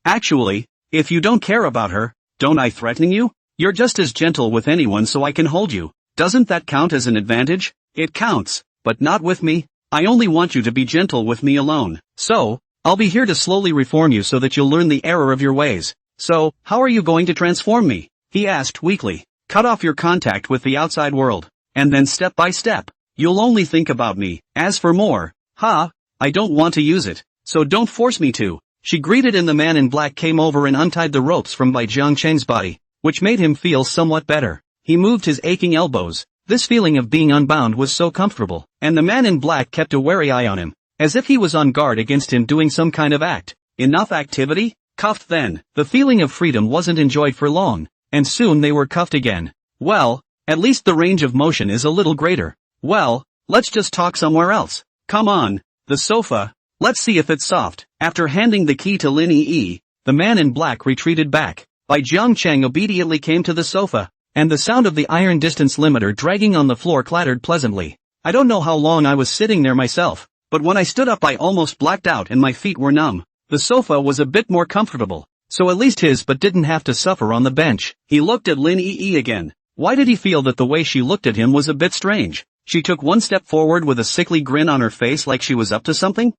actually, if you don't care about her, don't I threaten you? You're just as gentle with anyone so I can hold you. Doesn't that count as an advantage? It counts, but not with me. I only want you to be gentle with me alone. So, I'll be here to slowly reform you so that you'll learn the error of your ways. So, how are you going to transform me? He asked weakly. Cut off your contact with the outside world. And then step by step, you'll only think about me. As for more, I don't want to use it. So don't force me to. She greeted and the man in black came over and untied the ropes from Bai Jiangcheng's body, which made him feel somewhat better. He moved his aching elbows. This feeling of being unbound was so comfortable, and the man in black kept a wary eye on him, as if he was on guard against him doing some kind of act. Enough activity? Cuffed then. The feeling of freedom wasn't enjoyed for long, and soon they were cuffed again. Well, at least the range of motion is a little greater. Well, let's just talk somewhere else. Come on, the sofa. Let's see if it's soft. After handing the key to Lin Yi, the man in black retreated back. Bai Jiangcheng obediently came to the sofa, and the sound of the iron distance limiter dragging on the floor clattered pleasantly. I don't know how long I was sitting there myself, but when I stood up I almost blacked out and my feet were numb. The sofa was a bit more comfortable, so at least his butt didn't have to suffer on the bench. He looked at Lin Yi again. Why did he feel that the way she looked at him was a bit strange? She took one step forward with a sickly grin on her face like she was up to something.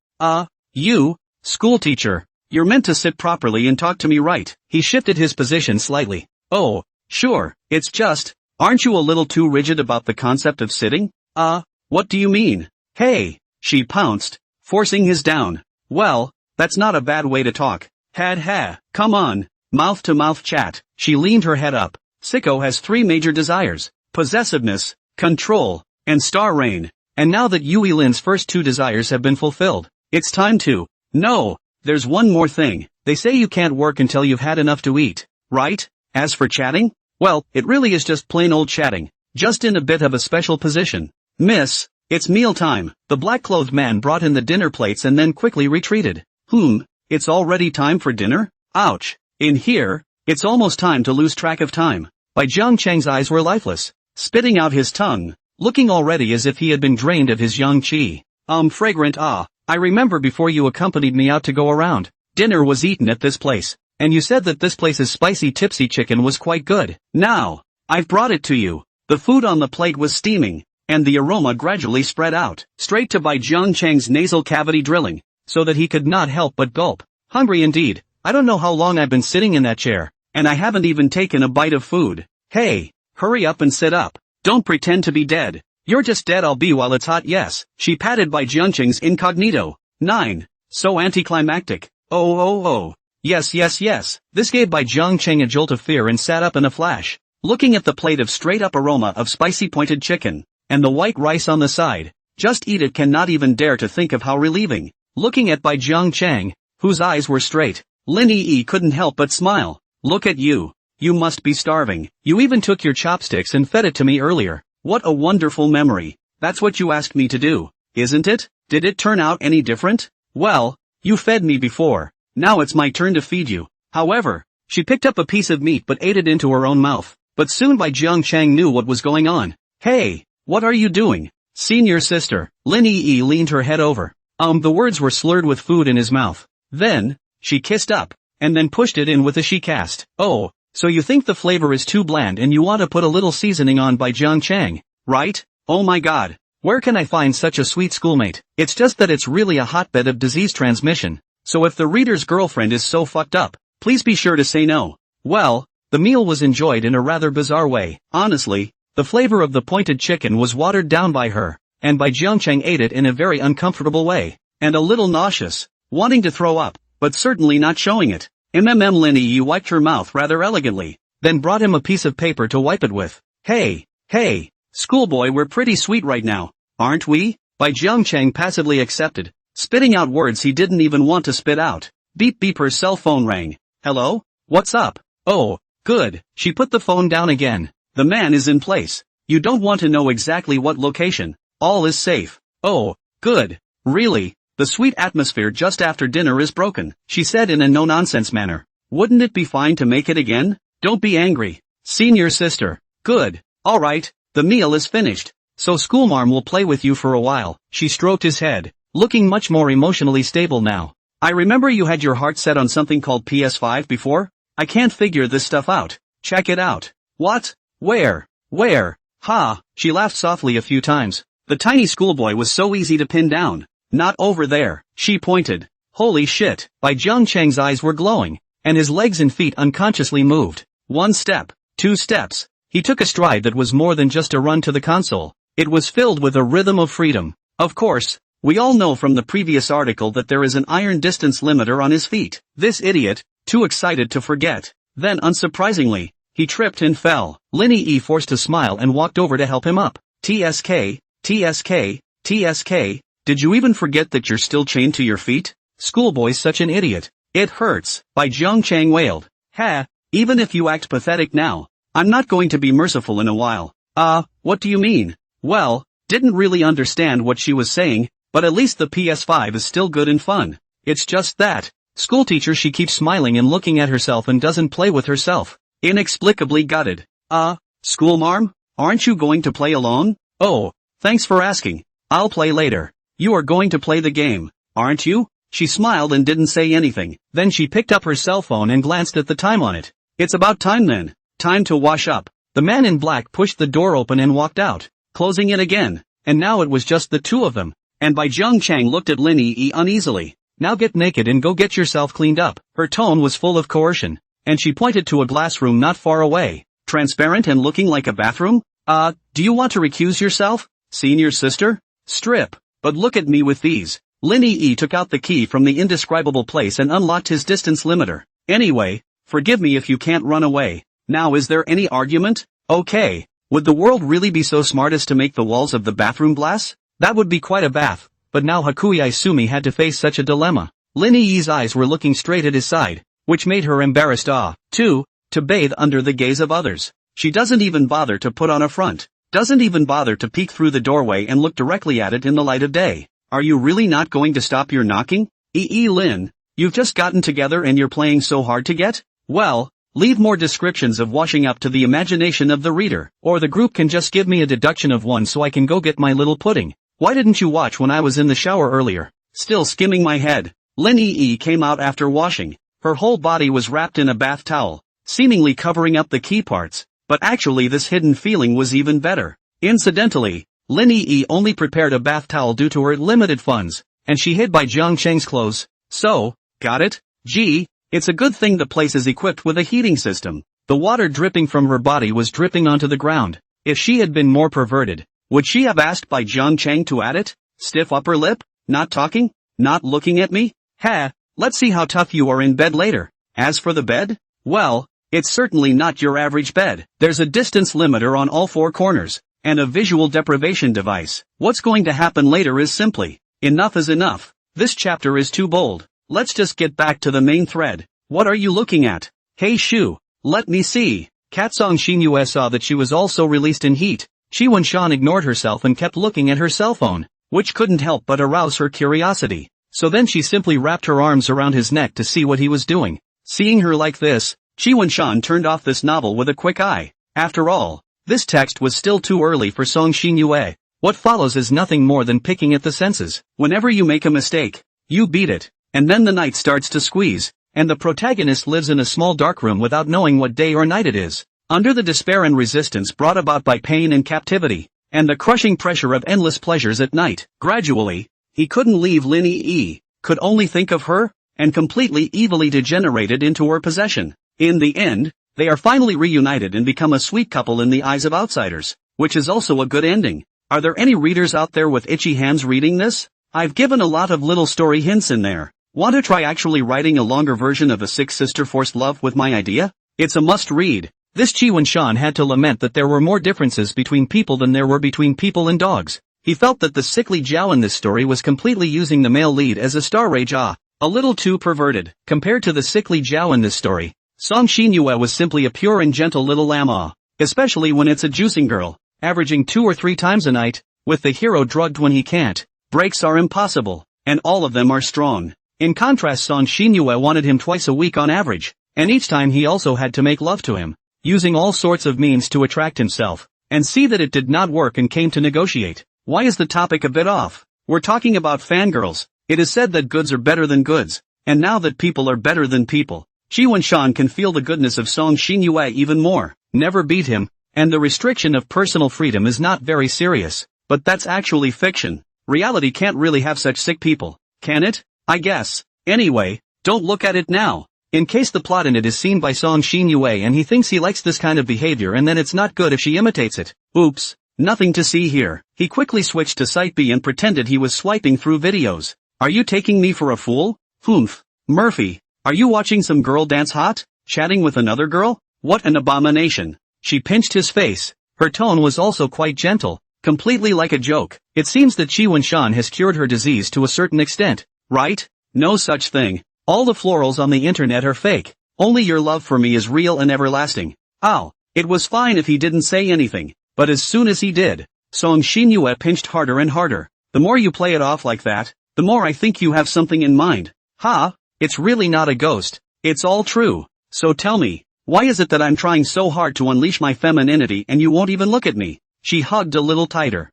You, schoolteacher, you're meant to sit properly and talk to me, right? He shifted his position slightly. Oh, sure, it's just, aren't you a little too rigid about the concept of sitting? What do you mean? Hey, she pounced, forcing his down. Well, that's not a bad way to talk. Come on, mouth-to-mouth chat. She leaned her head up. Sicko has three major desires: possessiveness, control, and star reign. And now that Yui Lin's first two desires have been fulfilled, it's time to... No, there's one more thing. They say you can't work until you've had enough to eat, right? As for chatting, well, it really is just plain old chatting, just in a bit of a special position. Miss, it's mealtime. The black-clothed man brought in the dinner plates and then quickly retreated. It's already time for dinner? Ouch. In here, it's almost time to lose track of time. Bai Jiangcheng's eyes were lifeless, spitting out his tongue, looking already as if he had been drained of his yang qi. Fragrant. I remember before you accompanied me out to go around, dinner was eaten at this place, and you said that this place's spicy tipsy chicken was quite good. Now, I've brought it to you. The food on the plate was steaming, and the aroma gradually spread out, straight to Bai Jiangcheng's nasal cavity drilling, so that he could not help but gulp. Hungry indeed. I don't know how long I've been sitting in that chair, and I haven't even taken a bite of food. Hey, hurry up and sit up. Don't pretend to be dead. You're just dead. I'll be while it's hot. Yes. She patted Bai Jiangcheng's incognito. 9. So anticlimactic. Oh. Yes. This gave Bai Jiangcheng a jolt of fear and sat up in a flash, looking at the plate of straight-up aroma of spicy pointed chicken, and the white rice on the side. Just eat it. Cannot even dare to think of how relieving. Looking at Bai Jiangcheng, whose eyes were straight, Lin Yi couldn't help but smile. Look at you. You must be starving. You even took your chopsticks and fed it to me earlier. What a wonderful memory. That's what you asked me to do, isn't it? Did it turn out any different? Well, you fed me before. Now it's my turn to feed you. However, she picked up a piece of meat but ate it into her own mouth. But soon Bai Jiangcheng knew what was going on. Hey, what are you doing? Senior sister. Lin Yi leaned her head over. The words were slurred with food in his mouth. Then, she kissed up, and then pushed it in with a she cast. Oh, so you think the flavor is too bland and you want to put a little seasoning on Bai Jiangcheng, right? Oh my god. Where can I find such a sweet schoolmate? It's just that it's really a hotbed of disease transmission. So if the reader's girlfriend is so fucked up, please be sure to say no. Well, the meal was enjoyed in a rather bizarre way. Honestly, the flavor of the pointed chicken was watered down by her, and Bai Jiangcheng ate it in a very uncomfortable way, and a little nauseous, wanting to throw up, but certainly not showing it. Lin Yi wiped her mouth rather elegantly, then brought him a piece of paper to wipe it with. Hey, schoolboy, we're pretty sweet right now, aren't we? Bai Jiangcheng passively accepted, spitting out words he didn't even want to spit out. Beep beep, her cell phone rang. Hello? What's up? Oh, good. She put the phone down again. The man is in place. You don't want to know exactly what location. All is safe. Oh, good. Really? The sweet atmosphere just after dinner is broken, she said in a no-nonsense manner. Wouldn't it be fine to make it again? Don't be angry. Senior sister. Good. Alright, the meal is finished. So schoolmarm will play with you for a while. She stroked his head, looking much more emotionally stable now. I remember you had your heart set on something called PS5 before? I can't figure this stuff out. Check it out. What? Where? Where? Ha, she laughed softly a few times. The tiny schoolboy was so easy to pin down. Not over there, she pointed. Holy shit, Bai Zhengcheng's eyes were glowing, and his legs and feet unconsciously moved. 1 step, 2 steps. He took a stride that was more than just a run to the console. It was filled with a rhythm of freedom. Of course, we all know from the previous article that there is an iron distance limiter on his feet. This idiot, too excited to forget. Then unsurprisingly, he tripped and fell. Linny E forced a smile and walked over to help him up. TSK, TSK, TSK, did you even forget that you're still chained to your feet? Schoolboy's such an idiot. It hurts, Bai Zhengcheng wailed. Ha, even if you act pathetic now, I'm not going to be merciful in a while. What do you mean? Well, didn't really understand what she was saying, but at least the PS5 is still good and fun. It's just that, schoolteacher, she keeps smiling and looking at herself and doesn't play with herself. Inexplicably gutted. Schoolmarm? Aren't you going to play alone? Oh, thanks for asking. I'll play later. You are going to play the game, aren't you? She smiled and didn't say anything. Then she picked up her cell phone and glanced at the time on it. It's about time then. Time to wash up. The man in black pushed the door open and walked out, closing it again, and now it was just the two of them. And Bai Zhengcheng looked at Linny E uneasily. Now get naked and go get yourself cleaned up. Her tone was full of coercion, and she pointed to a glass room not far away. Transparent and looking like a bathroom? Do you want to recuse yourself, senior sister? Strip. But look at me with these. Linny E took out the key from the indescribable place and unlocked his distance limiter. Anyway, forgive me if you can't run away. Now is there any argument? Okay. Would the world really be so smart as to make the walls of the bathroom glass? That would be quite a bath. But now Hakuya Isumi had to face such a dilemma. Linny E's eyes were looking straight at his side, which made her embarrassed. To bathe under the gaze of others. She doesn't even bother to put on a front. Doesn't even bother to peek through the doorway and look directly at it in the light of day. Are you really not going to stop your knocking? Lin, you've just gotten together and you're playing so hard to get? Well, leave more descriptions of washing up to the imagination of the reader, or the group can just give me a deduction of 1 so I can go get my little pudding. Why didn't you watch when I was in the shower earlier? Still skimming my head. Linny E came out after washing. Her whole body was wrapped in a bath towel, seemingly covering up the key parts, but actually this hidden feeling was even better. Incidentally, Linny E only prepared a bath towel due to her limited funds, and she hid Bai Zhengcheng's clothes. So, got it? Gee, it's a good thing the place is equipped with a heating system. The water dripping from her body was dripping onto the ground. If she had been more perverted, would she have asked Bai Zhengcheng to add it? Stiff upper lip? Not talking? Not looking at me? Let's see how tough you are in bed later. As for the bed? Well, it's certainly not your average bed. There's a distance limiter on all 4 corners, and a visual deprivation device. What's going to happen later is simply, enough is enough. This chapter is too bold. Let's just get back to the main thread. What are you looking at? Hey Shu, let me see. Katsong Xinyue saw that she was also released in heat. Chi Wenshan ignored herself and kept looking at her cell phone, which couldn't help but arouse her curiosity. So then she simply wrapped her arms around his neck to see what he was doing. Seeing her like this, Chi Wenshan turned off this novel with a quick eye. After all, this text was still too early for Song Xinyue. What follows is nothing more than picking at the senses. Whenever you make a mistake, you beat it, and then the night starts to squeeze, and the protagonist lives in a small dark room without knowing what day or night it is, under the despair and resistance brought about by pain and captivity, and the crushing pressure of endless pleasures at night. Gradually, he couldn't leave Linny E, could only think of her, and completely evilly degenerated into her possession. In the end, they are finally reunited and become a sweet couple in the eyes of outsiders, which is also a good ending. Are there any readers out there with itchy hands reading this? I've given a lot of little story hints in there. Want to try actually writing a longer version of the Six Sister Forced Love with my idea? It's a must-read. This Chi Wenshan had to lament that there were more differences between people than there were between people and dogs. He felt that the sickly Zhao in this story was completely using the male lead as a star rage. A little too perverted. Compared to the sickly Zhao in this story, Song Xinyue was simply a pure and gentle little llama. Especially when it's a juicing girl, averaging 2 or 3 times a night, with the hero drugged when he can't. Breaks are impossible, and all of them are strong. In contrast, Song Xinyue wanted him twice a week on average, and each time he also had to make love to him, using all sorts of means to attract himself, and see that it did not work and came to negotiate. Why is the topic a bit off? We're talking about fangirls. It is said that goods are better than goods, and now that people are better than people, Qi Wenshan can feel the goodness of Song Xinyue even more. Never beat him, and the restriction of personal freedom is not very serious, but that's actually fiction. Reality can't really have such sick people, can it? I guess. Anyway, don't look at it now. In case the plot in it is seen by Song Xinyue and he thinks he likes this kind of behavior and then it's not good if she imitates it. Oops. Nothing to see here. He quickly switched to Site B and pretended he was swiping through videos. Are you taking me for a fool? Humph. Murphy. Are you watching some girl dance hot? Chatting with another girl? What an abomination. She pinched his face. Her tone was also quite gentle, completely like a joke. It seems that Qi Wenshan has cured her disease to a certain extent, right? No such thing. All the florals on the internet are fake. Only your love for me is real and everlasting. Ow. It was fine if he didn't say anything. But as soon as he did, Song Xinyue pinched harder and harder. The more you play it off like that, the more I think you have something in mind. Ha! It's really not a ghost. It's all true. So tell me, why is it that I'm trying so hard to unleash my femininity and you won't even look at me? She hugged a little tighter.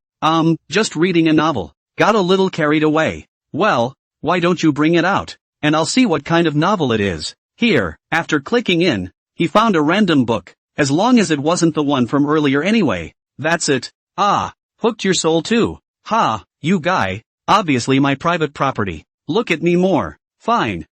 Just reading a novel. Got a little carried away. Well, why don't you bring it out? And I'll see what kind of novel it is. Here, after clicking in, he found a random book. As long as it wasn't the one from earlier anyway. That's it. Ah, hooked your soul too. Ha, you guy. Obviously my private property. Look at me more. Fine.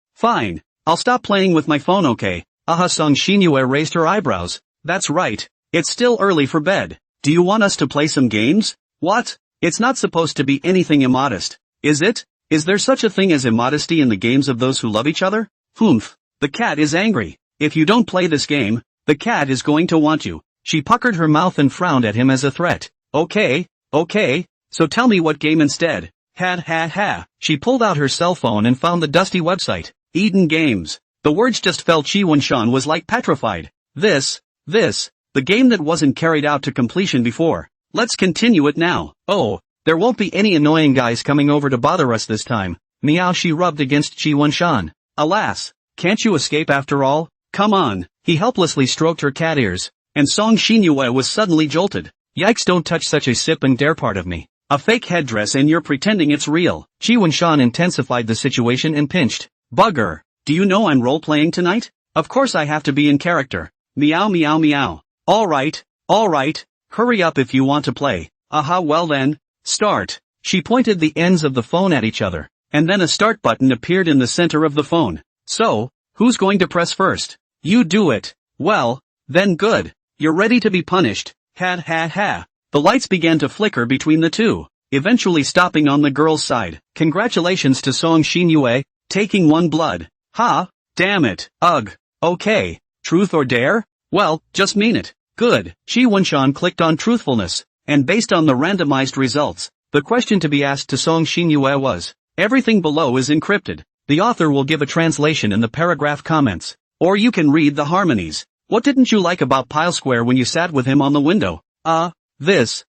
I'll stop playing with my phone, okay? Song Xinyue raised her eyebrows. That's right. It's still early for bed. Do you want us to play some games? What? It's not supposed to be anything immodest. Is it? Is there such a thing as immodesty in the games of those who love each other? Humph. The cat is angry. If you don't play this game, the cat is going to want you. She puckered her mouth and frowned at him as a threat. Okay. So tell me what game instead. Ha. She pulled out her cell phone and found the dusty website. Eden Games. The words just fell. Qi Wenshan was like petrified. This, the game that wasn't carried out to completion before. Let's continue it now. Oh, there won't be any annoying guys coming over to bother us this time. Meow. She rubbed against Qi Wenshan. Alas, can't you escape after all? Come on. He helplessly stroked her cat ears, and Song Xinyue was suddenly jolted. Yikes, don't touch such a sip and dare part of me. A fake headdress and you're pretending it's real. Qi Wenshan intensified the situation and pinched. Bugger. Do you know I'm role-playing tonight? Of course I have to be in character. Meow. Alright. Hurry up if you want to play. Aha, well then. Start. She pointed the ends of the phone at each other, and then a start button appeared in the center of the phone. So, who's going to press first? You do it. Well, then good. You're ready to be punished. Ha. The lights began to flicker between the two, eventually stopping on the girl's side. Congratulations to Song Xinyue, taking 1 blood. Ha, damn it. Ugh. Okay. Truth or dare? Well, just mean it. Good. Qi Wenshan clicked on truthfulness, and based on the randomized results, the question to be asked to Song Xinyue was, everything below is encrypted. The author will give a translation in the paragraph comments. Or you can read the harmonies. What didn't you like about Pile Square when you sat with him on the window?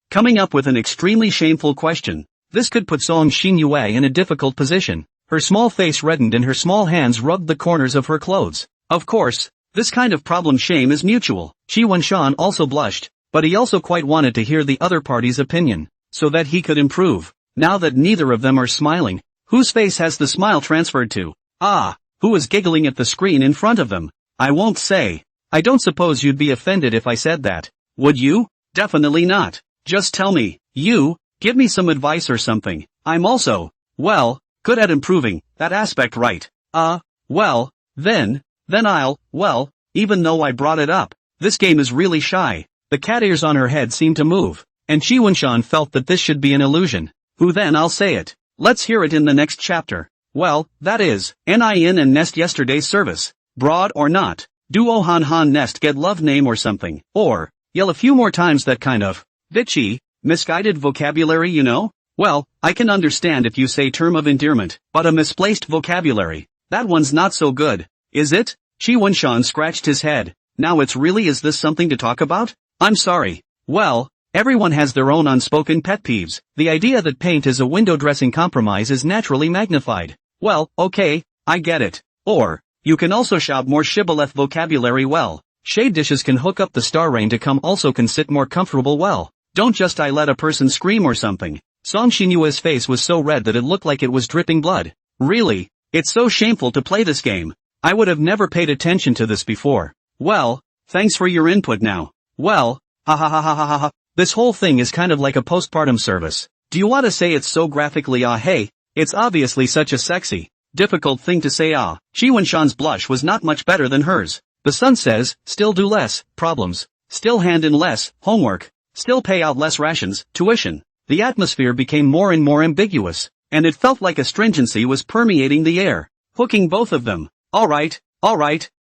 Coming up with an extremely shameful question. This could put Song Xinyue in a difficult position. Her small face reddened and her small hands rubbed the corners of her clothes. Of course, this kind of problem shame is mutual. Qi Wenshan also blushed, but he also quite wanted to hear the other party's opinion, so that he could improve. Now that neither of them are smiling, whose face has the smile transferred to? Who is giggling at the screen in front of them? I won't say. I don't suppose you'd be offended if I said that. Would you? Definitely not. Just tell me. Give me some advice or something. I'm also, good at improving that aspect, right? Then I'll, even though I brought it up. This game is really shy. The cat ears on her head seemed to move, and Qi Wenshan felt that this should be an illusion. I'll say it. Let's hear it in the next chapter. Well, that is, Nin and Nest yesterday's service. Broad or not? Duo Han Nest get love name or something. Or, yell a few more times that kind of bitchy, misguided vocabulary, you know? Well, I can understand if you say term of endearment, but a misplaced vocabulary. That one's not so good, is it? Chi Wunshan scratched his head. Now it's really, is this something to talk about? I'm sorry. Well, everyone has their own unspoken pet peeves. The idea that paint is a window dressing compromise is naturally magnified. Well, okay, I get it. Or, you can also shout more shibboleth vocabulary. Well, shade dishes can hook up the star rain to come also can sit more comfortable. Well, don't just I let a person scream or something. Song Xinyue's face was so red that it looked like it was dripping blood. Really? It's so shameful to play this game. I would have never paid attention to this before. Well, thanks for your input now. Well, ha ha ha ha ha ha ha. This whole thing is kind of like a postpartum service. Do you want to say it's so graphically hey, it's obviously such a sexy, difficult thing to say Chi Wunshan's blush was not much better than hers. The sun says, still do less, problems, still hand in less, homework, still pay out less rations, tuition. The atmosphere became more and more ambiguous, and it felt like astringency was permeating the air, hooking both of them. Alright,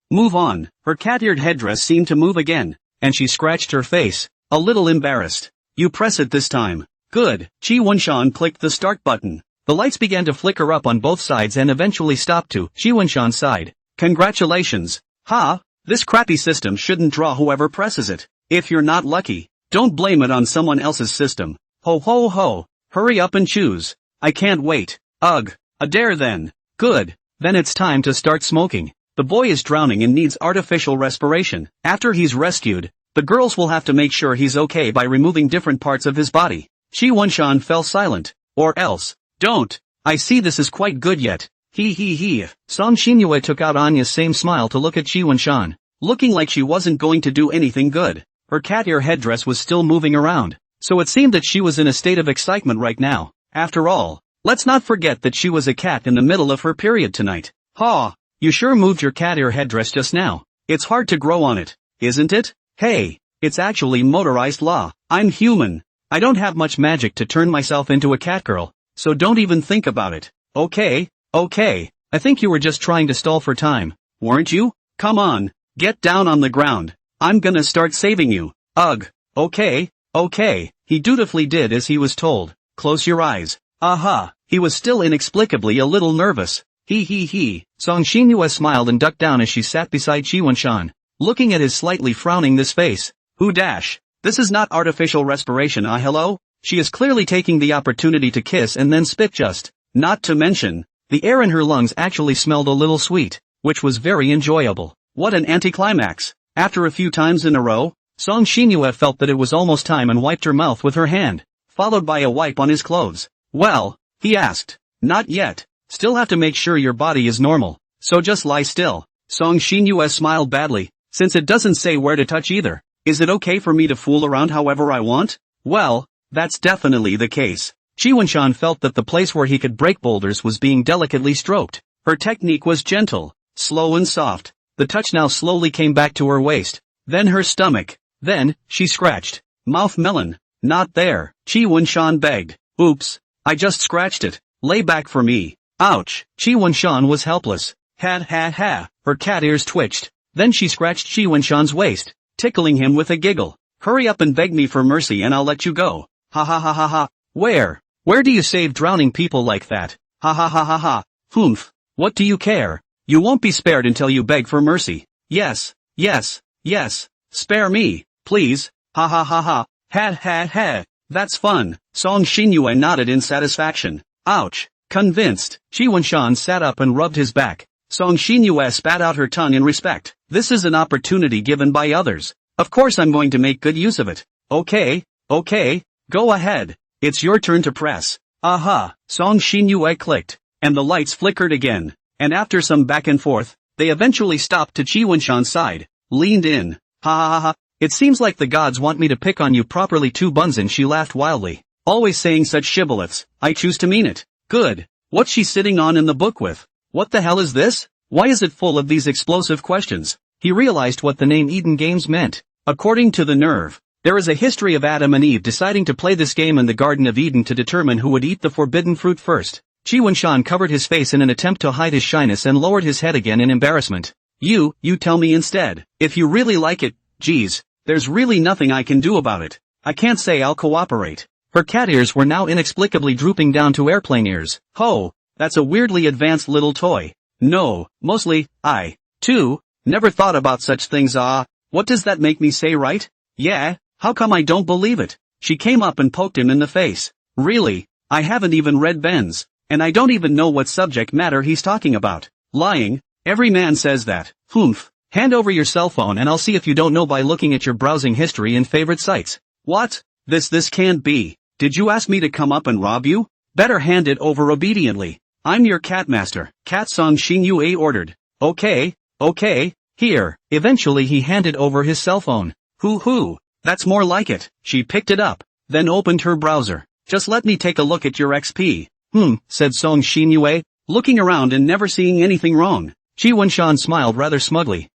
move on. Her cat-eared headdress seemed to move again, and she scratched her face, a little embarrassed. You press it this time. Good. Chi Wunshan clicked the start button. The lights began to flicker up on both sides and eventually stopped to Chi Wunshan's side. Congratulations. This crappy system shouldn't draw whoever presses it. If you're not lucky, don't blame it on someone else's system. Ho ho ho. Hurry up and choose. I can't wait. Ugh. A dare then. Good. Then it's time to start smoking. The boy is drowning and needs artificial respiration. After he's rescued, the girls will have to make sure he's okay by removing different parts of his body. Chi Wunshan fell silent. Or else. Don't. I see this is quite good yet. He. Song Xinyue took out Anya's same smile to look at Chi Wunshan, looking like she wasn't going to do anything good. Her cat ear headdress was still moving around, so it seemed that she was in a state of excitement right now. After all, let's not forget that she was a cat in the middle of her period tonight. You sure moved your cat ear headdress just now. It's hard to grow on it, isn't it? Hey, it's actually motorized law. I'm human. I don't have much magic to turn myself into a cat girl, so don't even think about it. Okay. I think you were just trying to stall for time, weren't you? Come on, get down on the ground. I'm gonna start saving you. Ugh. Okay. He dutifully did as he was told. Close your eyes. He was still inexplicably a little nervous. He. Song Xinyue smiled and ducked down as she sat beside Chi Wunshan, looking at his slightly frowning this face. This is not artificial respiration. Hello? She is clearly taking the opportunity to kiss and then spit just. Not to mention, the air in her lungs actually smelled a little sweet, which was very enjoyable. What an anticlimax. After a few times in a row, Song Xinyue felt that it was almost time and wiped her mouth with her hand, followed by a wipe on his clothes. Well, he asked. Not yet. Still have to make sure your body is normal, so just lie still. Song Xinyue smiled badly, since it doesn't say where to touch either. Is it okay for me to fool around however I want? Well, that's definitely the case. Chi Wunshan felt that the place where he could break boulders was being delicately stroked. Her technique was gentle, slow and soft. The touch now slowly came back to her waist, then her stomach. Then, she scratched. Mouth melon. Not there. Chi Wunshan begged. Oops. I just scratched it. Lay back for me. Ouch. Chi Wunshan was helpless. Ha. Her cat ears twitched. Then she scratched Chi Wunshan's waist, tickling him with a giggle. Hurry up and beg me for mercy and I'll let you go. Ha. Where do you save drowning people like that? Ha. Humph. What do you care? You won't be spared until you beg for mercy. Yes. Spare me, please. Ha. That's fun. Song Xinyue nodded in satisfaction. Ouch. Convinced, Chi Wunshan sat up and rubbed his back. Song Xinyue spat out her tongue in respect. This is an opportunity given by others. Of course I'm going to make good use of it. Okay. Go ahead. It's your turn to press. Song Xinyue clicked, and the lights flickered again. And after some back and forth, they eventually stopped to Chi Wunshan's side, leaned in. Ha. It seems like the gods want me to pick on you properly. Two Bunsen, she laughed wildly. Always saying such shibboleths. I choose to mean it. Good. What's she sitting on in the book with? What the hell is this? Why is it full of these explosive questions? He realized what the name Eden Games meant. According to the Nerve, there is a history of Adam and Eve deciding to play this game in the Garden of Eden to determine who would eat the forbidden fruit first. Chi Wunshan covered his face in an attempt to hide his shyness and lowered his head again in embarrassment. You tell me instead. If you really like it, geez, there's really nothing I can do about it. I can't say I'll cooperate. Her cat ears were now inexplicably drooping down to airplane ears. Ho, that's a weirdly advanced little toy. No, mostly, I, too, never thought about such things. What does that make me say, right? Yeah, how come I don't believe it? She came up and poked him in the face. Really, I haven't even read Ben's, and I don't even know what subject matter he's talking about. Lying, every man says that. Humph. Hand over your cell phone and I'll see if you don't know by looking at your browsing history and favorite sites. What? This can't be. Did you ask me to come up and rob you? Better hand it over obediently. I'm your cat master. Cat Song Shin Yue ordered. Okay, here. Eventually he handed over his cell phone. Hoo, that's more like it. She picked it up, then opened her browser. Just let me take a look at your XP. Said Song Shin Yue, looking around and never seeing anything wrong. Chi Wunshan smiled rather smugly.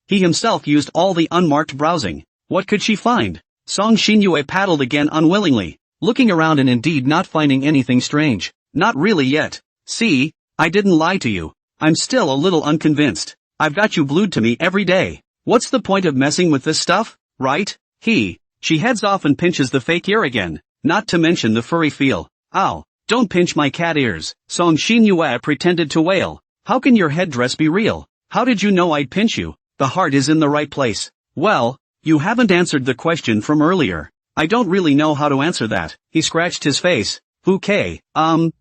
He himself used all the unmarked browsing. What could she find? Song Shin Yue paddled again unwillingly, looking around and indeed not finding anything strange. Not really yet. See, I didn't lie to you. I'm still a little unconvinced. I've got you glued to me every day. What's the point of messing with this stuff, right? She heads off and pinches the fake ear again, not to mention the furry feel. Ow, don't pinch my cat ears. Song Shin Yue pretended to wail. How can your headdress be real? How did you know I'd pinch you? The heart is in the right place. Well, you haven't answered the question from earlier. I don't really know how to answer that. He scratched his face. Okay,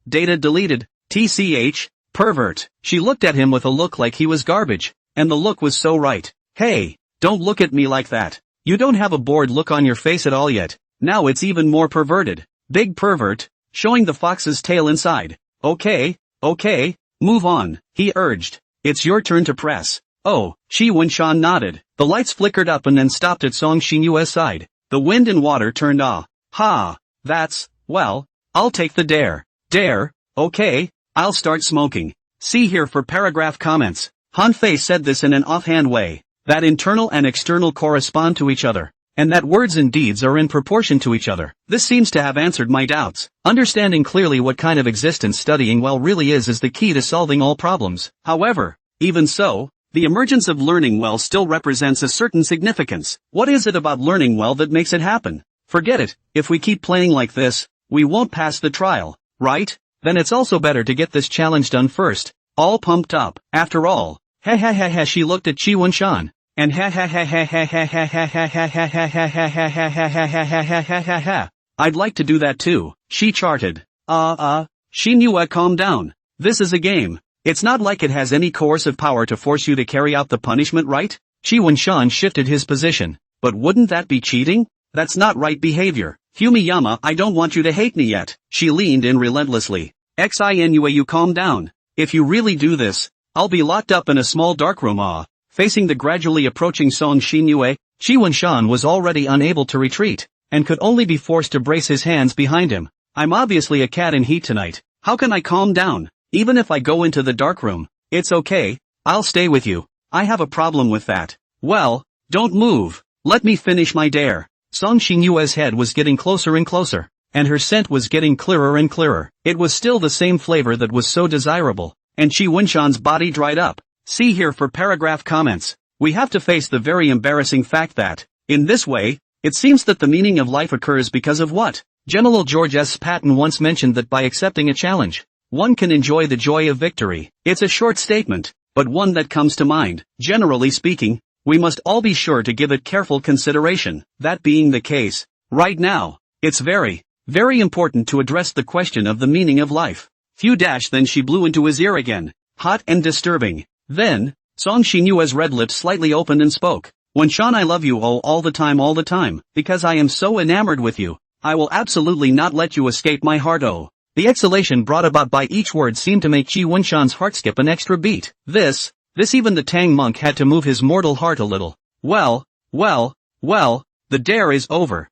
data deleted. TCH, pervert. She looked at him with a look like he was garbage, and the look was so right. Hey, don't look at me like that. You don't have a bored look on your face at all yet. Now it's even more perverted. Big pervert, showing the fox's tail inside. Okay, move on, he urged. It's your turn to press. Oh, Chi Wunshan nodded. The lights flickered up and then stopped at Song Shin Yue's side. The wind and water turned off. That's, well, I'll take the dare. Dare? Okay, I'll start smoking. See here for paragraph comments. Han Fei said this in an offhand way, that internal and external correspond to each other, and that words and deeds are in proportion to each other. This seems to have answered my doubts. Understanding clearly what kind of existence studying well really is the key to solving all problems. However, even so, the emergence of learning well still represents a certain significance. What is it about learning well that makes it happen? Forget it. If we keep playing like this, we won't pass the trial, right? Then it's also better to get this challenge done first. All pumped up. After all, she looked at Chi Wunshan, and I'd like to do that too, she charted. Shin Yue, calm down. This is a game. It's not like it has any coercive power to force you to carry out the punishment, right? Chi Wunshan shifted his position. But wouldn't that be cheating? That's not right behavior. Fumiyama, I don't want you to hate me yet. She leaned in relentlessly. Xinue, you calm down. If you really do this, I'll be locked up in a small darkroom. Facing the gradually approaching Song Shin Yue, Chi Wunshan was already unable to retreat, and could only be forced to brace his hands behind him. I'm obviously a cat in heat tonight. How can I calm down? Even if I go into the darkroom, it's okay, I'll stay with you. I have a problem with that. Well, don't move. Let me finish my dare. Song Shin Yue's head was getting closer and closer, and her scent was getting clearer and clearer. It was still the same flavor that was so desirable, and Chi Wunshan's body dried up. See here for paragraph comments. We have to face the very embarrassing fact that, in this way, it seems that the meaning of life occurs because of what? General George S. Patton once mentioned that by accepting a challenge, one can enjoy the joy of victory. It's a short statement, but one that comes to mind. Generally speaking, we must all be sure to give it careful consideration. That being the case, right now, it's very, very important to address the question of the meaning of life. Then she blew into his ear again. Hot and disturbing. Then, Song Shin Yue's red lips slightly opened and spoke. Wunshan, I love you all the time, because I am so enamored with you. I will absolutely not let you escape my heart. The exhalation brought about by each word seemed to make Chi Wunshan's heart skip an extra beat. This even the Tang monk had to move his mortal heart a little. Well, the dare is over.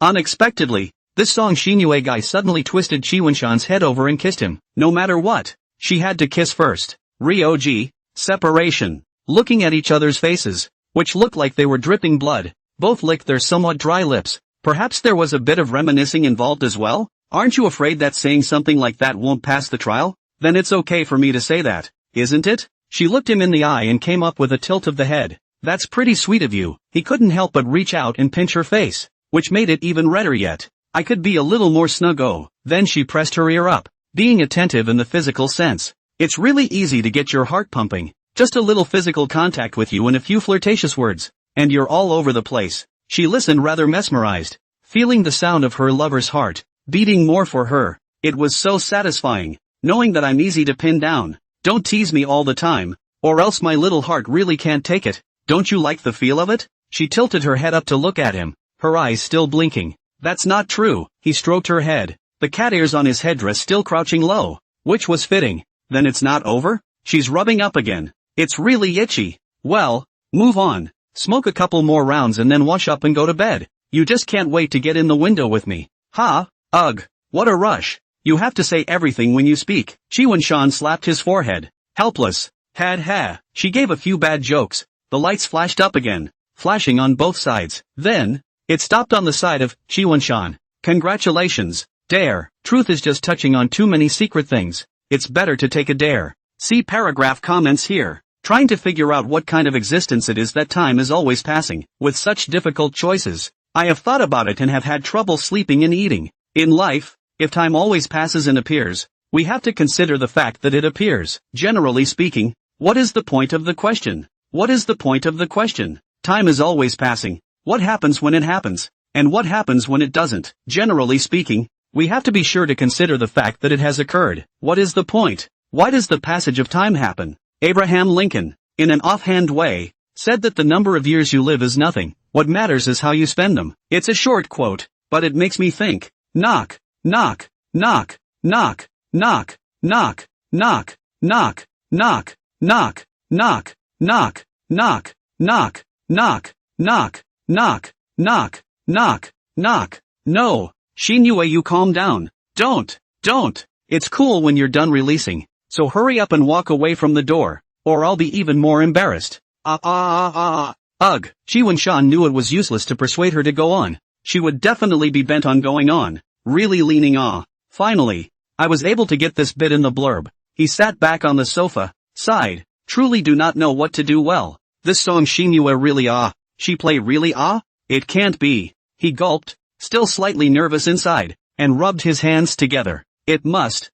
Unexpectedly, this Song Shin Yue guy suddenly twisted Chi Wunshan's head over and kissed him. No matter what, she had to kiss first. Ryoji, separation. Looking at each other's faces, which looked like they were dripping blood, both licked their somewhat dry lips. Perhaps there was a bit of reminiscing involved as well? Aren't you afraid that saying something like that won't pass the trial? Then it's okay for me to say that, isn't it? She looked him in the eye and came up with a tilt of the head. That's pretty sweet of you. He couldn't help but reach out and pinch her face, which made it even redder yet. I could be a little more snug. Then she pressed her ear up, being attentive in the physical sense. It's really easy to get your heart pumping. Just a little physical contact with you and a few flirtatious words, and you're all over the place. She listened rather mesmerized, feeling the sound of her lover's heart beating more for her. It was so satisfying, knowing that I'm easy to pin down. Don't tease me all the time, or else my little heart really can't take it. Don't you like the feel of it? She tilted her head up to look at him, her eyes still blinking. That's not true. He stroked her head, the cat ears on his headdress still crouching low, which was fitting. Then it's not over? She's rubbing up again. It's really itchy. Well, move on. Smoke a couple more rounds and then wash up and go to bed. You just can't wait to get in the window with me. Ha? Ugh. What a rush. You have to say everything when you speak. Chi Wen-shan slapped his forehead. Helpless. Had ha. She gave a few bad jokes. The lights flashed up again, flashing on both sides. Then, it stopped on the side of Chi Wen-shan. Congratulations. Dare. Truth is just touching on too many secret things. It's better to take a dare. See paragraph comments here. Trying to figure out what kind of existence it is that time is always passing, with such difficult choices. I have thought about it and have had trouble sleeping and eating. In life, if time always passes and appears, we have to consider the fact that it appears. Generally speaking, what is the point of the question? What is the point of the question? Time is always passing. What happens when it happens? And what happens when it doesn't? Generally speaking, we have to be sure to consider the fact that it has occurred. What is the point? Why does the passage of time happen? Abraham Lincoln, in an offhand way, said that the number of years you live is nothing. What matters is how you spend them. It's a short quote, but it makes me think. Knock, knock, knock, knock, knock, knock, knock, knock, knock, knock, knock, knock, knock, knock, knock, knock, knock, knock, knock, knock. No, Shinue, you calm down. Don't. It's cool when you're done releasing, so hurry up and walk away from the door, or I'll be even more embarrassed. Ugh. Chi Wen-shan knew it was useless to persuade her to go on. She would definitely be bent on going on, really leaning on. Finally, I was able to get this bit in the blurb. He sat back on the sofa, sighed. Truly do not know what to do well. This song Shinue really she play really It can't be. He gulped, still slightly nervous inside, and rubbed his hands together. It must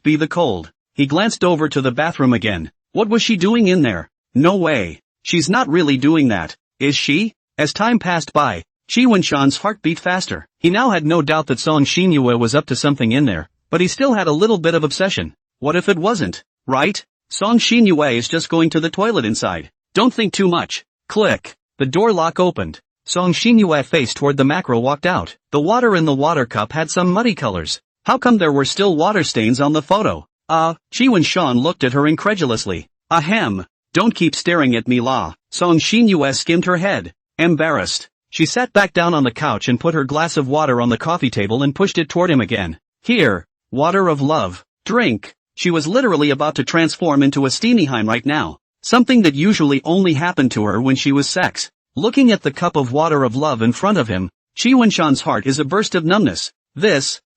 be the cold. He glanced over to the bathroom again. What was she doing in there? No way. She's not really doing that, is she? As time passed by, Chi Wen-shan's heart beat faster. He now had no doubt that Song Shinue was up to something in there, but he still had a little bit of obsession. What if it wasn't? Right? Song Shinue is just going to the toilet inside. Don't think too much. Click. The door lock opened. Song Shinue faced toward the macro walked out. The water in the water cup had some muddy colors. How come there were still water stains on the photo? Chi Wen-shan looked at her incredulously. Ahem. Don't keep staring at me Song Shinue skimmed her head. Embarrassed. She sat back down on the couch and put her glass of water on the coffee table and pushed it toward him again. Here. Water of love. Drink. She was literally about to transform into a Steenyheim right now. Something that usually only happened to her when she was sex. Looking at the cup of water of love in front of him, Chi Wen-shan's heart is a burst of numbness.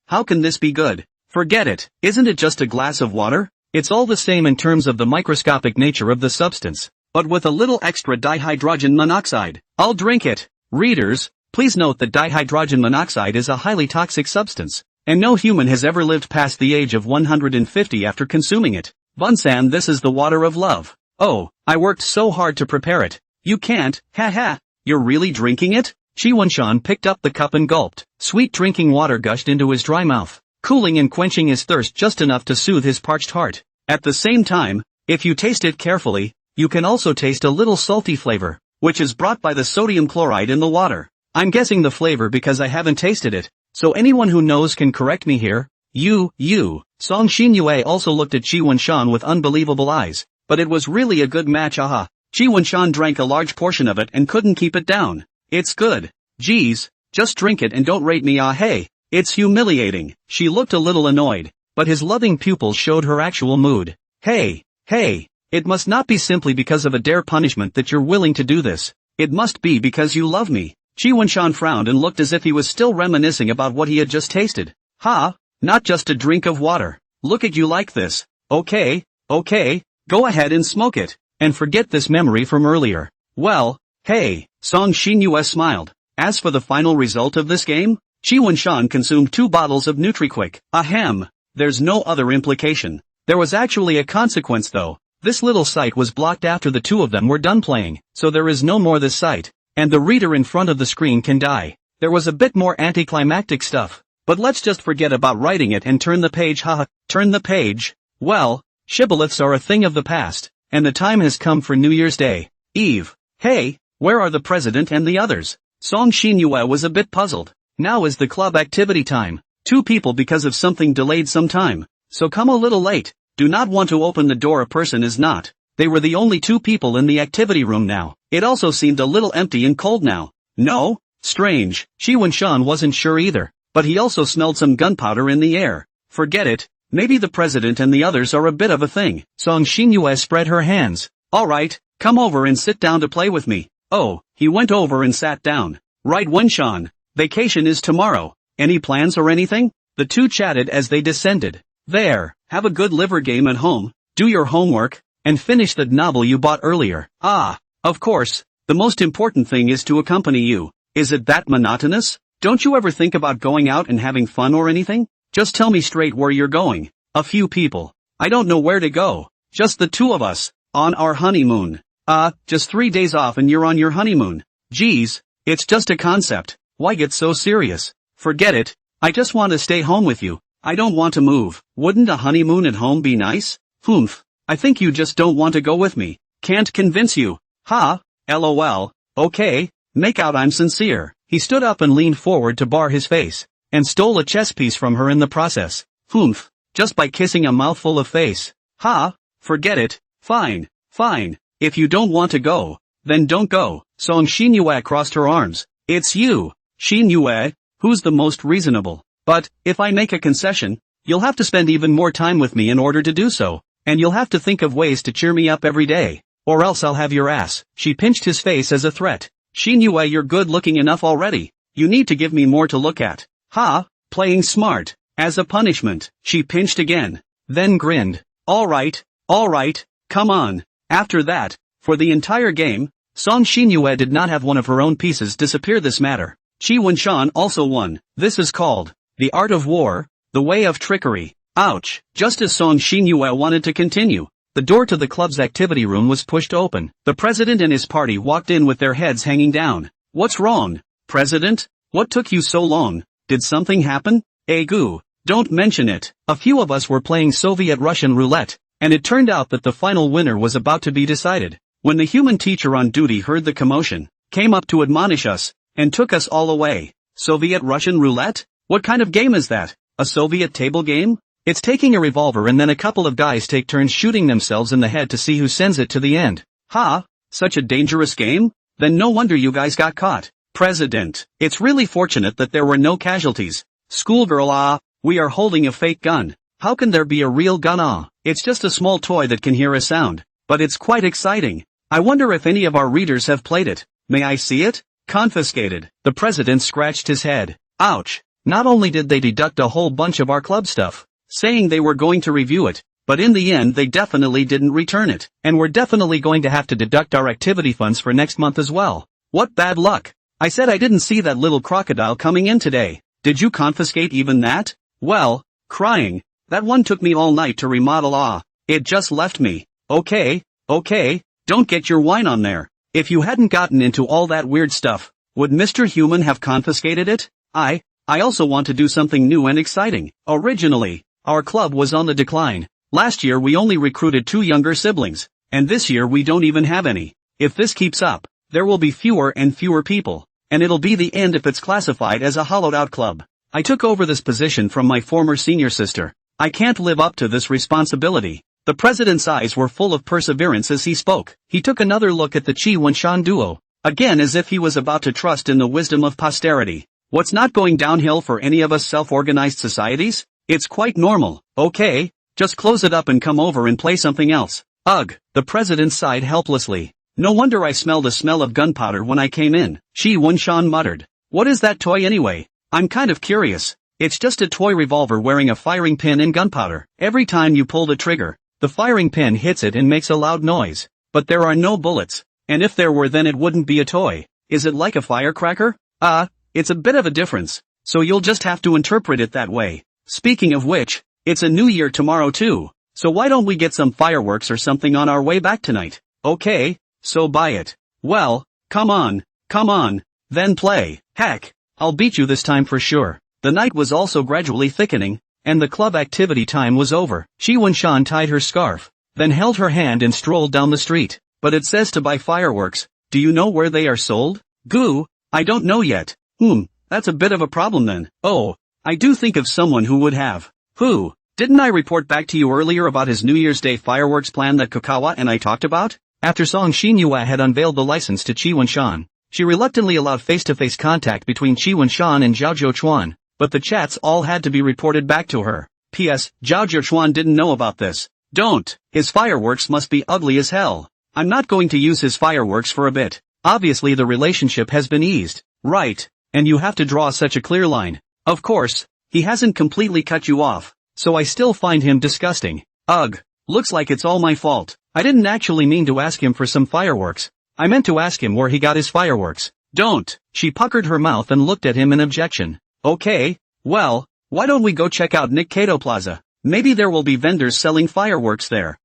How can this be good? Forget it. Isn't it just a glass of water? It's all the same in terms of the microscopic nature of the substance, but with a little extra dihydrogen monoxide. I'll drink it. Readers, please note that dihydrogen monoxide is a highly toxic substance, and no human has ever lived past the age of 150 after consuming it. Bunsan, this is the water of love. Oh, I worked so hard to prepare it. You can't, You're really drinking it? Chi Wen-shan picked up the cup and gulped. Sweet drinking water gushed into his dry mouth, cooling and quenching his thirst just enough to soothe his parched heart. At the same time, if you taste it carefully, you can also taste a little salty flavor, which is brought by the sodium chloride in the water. I'm guessing the flavor because I haven't tasted it, so anyone who knows can correct me here. You. Song Shinue also looked at Chi Wen-shan with unbelievable eyes, but it was really a good match. Chi Wen-shan drank a large portion of it and couldn't keep it down. It's good. Geez, just drink it and don't rate me. Hey. It's humiliating. She looked a little annoyed, but his loving pupils showed her actual mood. Hey, it must not be simply because of a dare punishment that you're willing to do this. It must be because you love me. Chi Wen-shan frowned and looked as if he was still reminiscing about what he had just tasted. Not just a drink of water. Look at you like this. Okay, go ahead and smoke it, and forget this memory from earlier. Well, hey, Song Shinue smiled. As for the final result of this game, Chi Wen-shan consumed 2 bottles of NutriQuick. Ahem. There's no other implication. There was actually a consequence though. This little site was blocked after the two of them were done playing, so there is no more this site. And the reader in front of the screen can die. There was a bit more anticlimactic stuff. But let's just forget about writing it and turn the page. Haha, turn the page. Well, shibboleths are a thing of the past, and the time has come for New Year's Day. Eve. Hey, where are the president and the others? Song Xinyue was a bit puzzled. Now is the club activity time. 2 people because of something delayed some time. So come a little late. Do not want to open the door, a person is not. They were the only 2 people in the activity room now. It also seemed a little empty and cold now. No? Strange. Shi Wenshan wasn't sure either. But he also smelled some gunpowder in the air. Forget it. Maybe the president and the others are a bit of a thing. Song Xinyue spread her hands. Alright, come over and sit down to play with me. Oh, he went over and sat down. Right, Wenshan. Vacation is tomorrow. Any plans or anything? The 2 chatted as they descended. There, have a good liver game at home, do your homework, and finish that novel you bought earlier. Ah, of course, the most important thing is to accompany you. Is it that monotonous? Don't you ever think about going out and having fun or anything? Just tell me straight where you're going. A few people. I don't know where to go. Just the 2 of us. On our honeymoon. Just 3 days off and you're on your honeymoon. Geez, it's just a concept. Why get so serious? Forget it. I just want to stay home with you. I don't want to move. Wouldn't a honeymoon at home be nice? Humph. I think you just don't want to go with me. Can't convince you. Ha, lol. Okay, make out I'm sincere. He stood up and leaned forward to bar his face, and stole a chess piece from her in the process. Humph. Just by kissing a mouthful of face. Ha, forget it. Fine, fine. If you don't want to go, then don't go. Song Xinyue crossed her arms. It's you, Xinyue, who's the most reasonable. But, if I make a concession, you'll have to spend even more time with me in order to do so, and you'll have to think of ways to cheer me up every day, or else I'll have your ass. She pinched his face as a threat. Xinyue, you're good looking enough already. You need to give me more to look at. Ha, playing smart. As a punishment, she pinched again, then grinned. Alright, come on. After that, for the entire game, Song Xinyue did not have one of her own pieces disappear this matter. Shi Wenshan also won. This is called the art of war, the way of trickery. Ouch. Just as Song Xinyue wanted to continue, the door to the club's activity room was pushed open. The president and his party walked in with their heads hanging down. What's wrong, president? What took you so long? Did something happen? Goo, don't mention it. A few of us were playing Soviet-Russian roulette, and it turned out that the final winner was about to be decided. When the human teacher on duty heard the commotion, came up to admonish us, and took us all away. Soviet-Russian roulette? What kind of game is that? A Soviet table game? It's taking a revolver and then a couple of guys take turns shooting themselves in the head to see who sends it to the end. Ha! Such a dangerous game? Then no wonder you guys got caught. President, it's really fortunate that there were no casualties. Schoolgirl, we are holding a fake gun. How can there be a real gun? It's just a small toy that can hear a sound, but it's quite exciting. I wonder if any of our readers have played it. May I see it? Confiscated. The president scratched his head. Ouch. Not only did they deduct a whole bunch of our club stuff, saying they were going to review it, but in the end they definitely didn't return it, and we're definitely going to have to deduct our activity funds for next month as well. What bad luck. I said I didn't see that little crocodile coming in today. Did you confiscate even that? Well, crying. That one took me all night to remodel. It just left me. Okay, don't get your wine on there. If you hadn't gotten into all that weird stuff, would Mr. Human have confiscated it? I also want to do something new and exciting. Originally, our club was on the decline. Last year we only recruited 2 younger siblings, and this year we don't even have any. If this keeps up, there will be fewer and fewer people, and it'll be the end if it's classified as a hollowed-out club. I took over this position from my former senior sister. I can't live up to this responsibility. The president's eyes were full of perseverance as he spoke. He took another look at the Shi Wenshan duo, again as if he was about to trust in the wisdom of posterity. What's not going downhill for any of us self-organized societies? It's quite normal. Okay, just close it up and come over and play something else. Ugh, the president sighed helplessly. No wonder I smelled a smell of gunpowder when I came in. Shi Wenshan muttered. What is that toy anyway? I'm kind of curious. It's just a toy revolver wearing a firing pin and gunpowder. Every time you pull the trigger, the firing pin hits it and makes a loud noise. But there are no bullets. And if there were, then it wouldn't be a toy. Is it like a firecracker? It's a bit of a difference. So you'll just have to interpret it that way. Speaking of which, it's a new year tomorrow too. So why don't we get some fireworks or something on our way back tonight? Okay, so buy it. Well, come on, then play. Heck, I'll beat you this time for sure. The night was also gradually thickening, and the club activity time was over. Shi Wenshan tied her scarf, then held her hand and strolled down the street. But it says to buy fireworks. Do you know where they are sold? Goo, I don't know yet. That's a bit of a problem then. Oh, I do think of someone who would have. Who? Didn't I report back to you earlier about his New Year's Day fireworks plan that Kokawa and I talked about? After Song Xinyue had unveiled the license to Qi Wenshan, she reluctantly allowed face-to-face contact between Qi Wenshan and Zhao Zhouchuan, but the chats all had to be reported back to her. P.S. Zhao Zhouchuan didn't know about this. Don't. His fireworks must be ugly as hell. I'm not going to use his fireworks for a bit. Obviously the relationship has been eased. Right. And you have to draw such a clear line. Of course, he hasn't completely cut you off, so I still find him disgusting. Ugh. Looks like it's all my fault. I didn't actually mean to ask him for some fireworks. I meant to ask him where he got his fireworks. Don't. She puckered her mouth and looked at him in objection. Okay, well, why don't we go check out Nick Kato Plaza? Maybe there will be vendors selling fireworks there.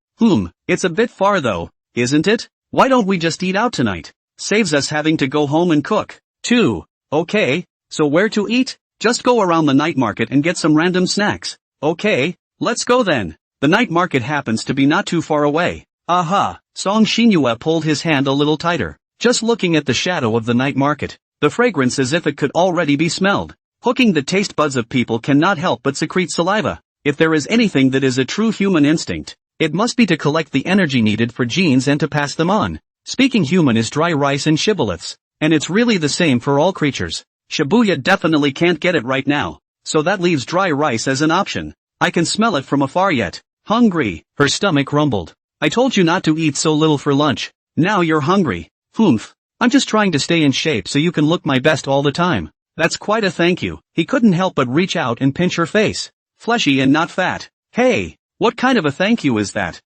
It's a bit far though, isn't it? Why don't we just eat out tonight? Saves us having to go home and cook. Too. Okay, so where to eat? Just go around the night market and get some random snacks. Okay, let's go then. The night market happens to be not too far away. Aha, Song Xinyue pulled his hand a little tighter, just looking at the shadow of the night market. The fragrance as if it could already be smelled. Hooking the taste buds of people cannot help but secrete saliva. If there is anything that is a true human instinct, it must be to collect the energy needed for genes and to pass them on. Speaking human is dry rice and shibboleths, and it's really the same for all creatures. Shibuya definitely can't get it right now, so that leaves dry rice as an option. I can smell it from afar yet. Hungry, her stomach rumbled. I told you not to eat so little for lunch. Now you're hungry. I'm just trying to stay in shape so you can look my best all the time. That's quite a thank you. He couldn't help but reach out and pinch her face. Fleshy and not fat. Hey, what kind of a thank you is that?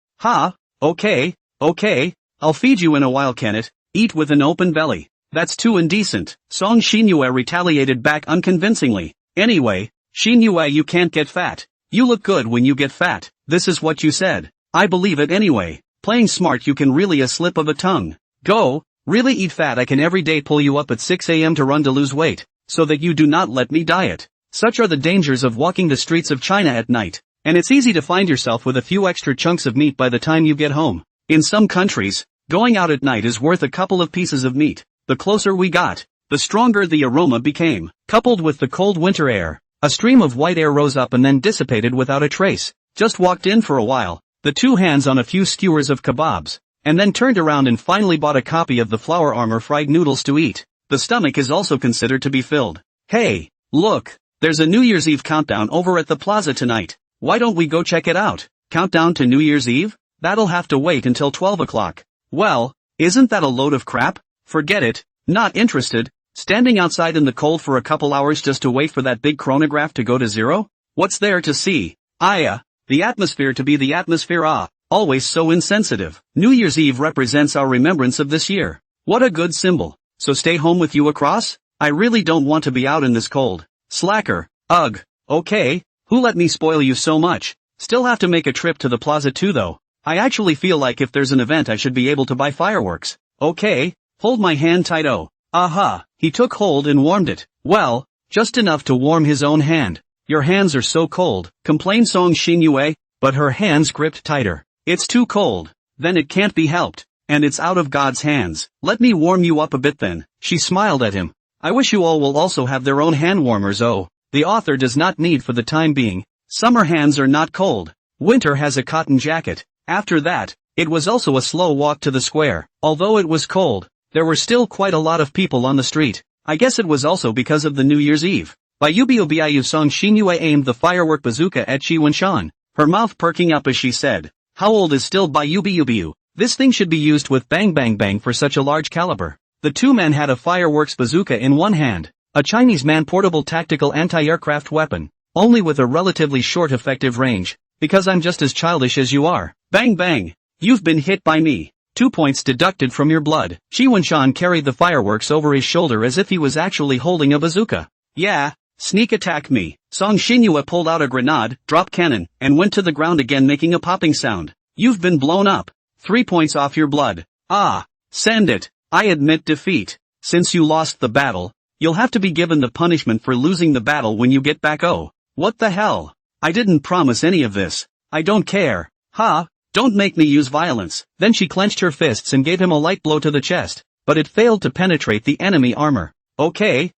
Okay, I'll feed you in a while, can it? Eat with an open belly. That's too indecent. Song Xinyue retaliated back unconvincingly. Anyway, Xinyue, you can't get fat. You look good when you get fat. This is what you said. I believe it anyway. Playing smart, you can really a slip of a tongue. Go, really eat fat. I can every day pull you up at 6 a.m. to run to lose weight, so that you do not let me diet. Such are the dangers of walking the streets of China at night, and it's easy to find yourself with a few extra chunks of meat by the time you get home. In some countries, going out at night is worth a couple of pieces of meat. The closer we got, the stronger the aroma became. Coupled with the cold winter air, a stream of white air rose up and then dissipated without a trace. Just walked in for a while, the two hands on a few skewers of kebabs, and then turned around and finally bought a copy of the Flour Armor fried noodles to eat. The stomach is also considered to be filled. Hey, look, there's a New Year's Eve countdown over at the plaza tonight. Why don't we go check it out? Countdown to New Year's Eve? That'll have to wait until 12 o'clock. Well, isn't that a load of crap? Forget it, not interested. Standing outside in the cold for a couple hours just to wait for that big chronograph to go to zero? What's there to see? The atmosphere to be the atmosphere. Always so insensitive. New Year's Eve represents our remembrance of this year. What a good symbol. So stay home with you across? I really don't want to be out in this cold. Slacker. Ugh. Okay, who let me spoil you so much? Still have to make a trip to the plaza too though. I actually feel like if there's an event I should be able to buy fireworks. Okay, hold my hand tight. Oh. Aha, he took hold and warmed it. Well, just enough to warm his own hand. Your hands are so cold, complained Song Xinyue, but her hands gripped tighter. It's too cold. Then it can't be helped. And it's out of God's hands. Let me warm you up a bit then. She smiled at him. I wish you all will also have their own hand warmers. Oh, the author does not need for the time being. Summer hands are not cold. Winter has a cotton jacket. After that, it was also a slow walk to the square. Although it was cold, there were still quite a lot of people on the street. I guess it was also because of the New Year's Eve. By Ubiu Song Xinyue aimed the firework bazooka at Qi Wenshan, her mouth perking up as she said, how old is still by Ubiu? This thing should be used with bang bang bang for such a large caliber. The two men had a fireworks bazooka in one hand, a Chinese man portable tactical anti-aircraft weapon, only with a relatively short effective range, because I'm just as childish as you are. Bang bang! You've been hit by me. 2 points deducted from your blood. Qi Wenshan carried the fireworks over his shoulder as if he was actually holding a bazooka. Yeah, sneak attack me. Song Shinyue pulled out a grenade, drop cannon, and went to the ground again making a popping sound. You've been blown up. 3 points off your blood. Ah. Send it. I admit defeat. Since you lost the battle, you'll have to be given the punishment for losing the battle when you get back. Oh. What the hell? I didn't promise any of this. I don't care. Ha. Don't make me use violence. Then she clenched her fists and gave him a light blow to the chest, but it failed to penetrate the enemy armor. Okay.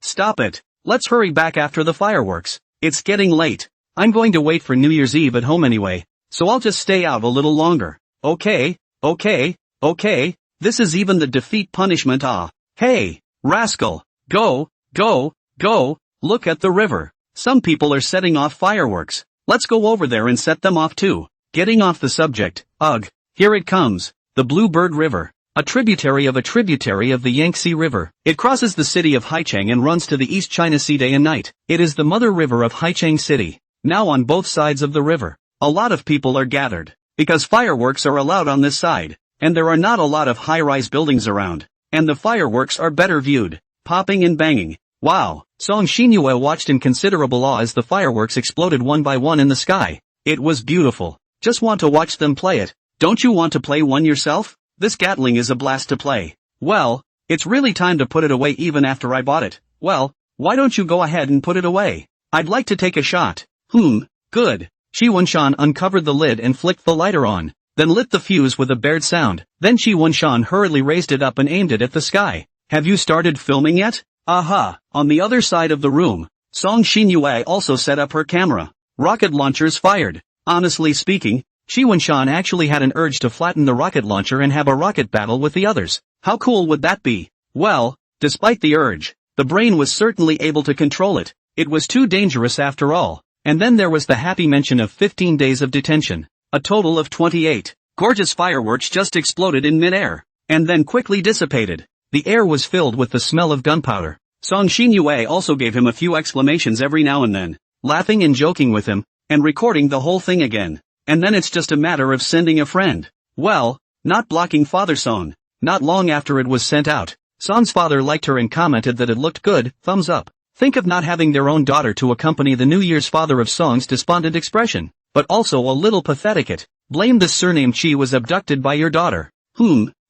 Stop it. Let's hurry back after the fireworks. It's getting late. I'm going to wait for New Year's Eve at home anyway, so I'll just stay out a little longer. Okay. This is even the defeat punishment. Ah. Hey, rascal. Go. Look at the river. Some people are setting off fireworks. Let's go over there and set them off too. Getting off the subject, ugh. Here it comes. The Bluebird River. A tributary of the Yangtze River. It crosses the city of Haicheng and runs to the East China Sea day and night. It is the mother river of Haicheng City. Now on both sides of the river, a lot of people are gathered, because fireworks are allowed on this side, and there are not a lot of high-rise buildings around, and the fireworks are better viewed, popping and banging. Wow. Song Shinyue watched in considerable awe as the fireworks exploded one by one in the sky. It was beautiful. Just want to watch them play it. Don't you want to play one yourself? This Gatling is a blast to play. Well, it's really time to put it away even after I bought it. Well, why don't you go ahead and put it away? I'd like to take a shot. Good. Shi Wunshan uncovered the lid and flicked the lighter on, then lit the fuse with a bared sound. Then Shi Wunshan hurriedly raised it up and aimed it at the sky. Have you started filming yet? Aha. On the other side of the room, Song Shinyue also set up her camera. Rocket launchers fired. Honestly speaking, Shi Wunshan actually had an urge to flatten the rocket launcher and have a rocket battle with the others. How cool would that be? Well, despite the urge, the brain was certainly able to control it. It was too dangerous after all. And then there was the happy mention of 15 days of detention. A total of 28. Gorgeous fireworks just exploded in midair, and then quickly dissipated. The air was filled with the smell of gunpowder. Song Shinyue also gave him a few exclamations every now and then, laughing and joking with him, and recording the whole thing again. And then it's just a matter of sending a friend. Well, not blocking Father Song. Not long after it was sent out, Song's father liked her and commented that it looked good, thumbs up. Think of not having their own daughter to accompany the New Year's father of Song's despondent expression, but also a little pathetic. It blame this surname Chi was abducted by your daughter.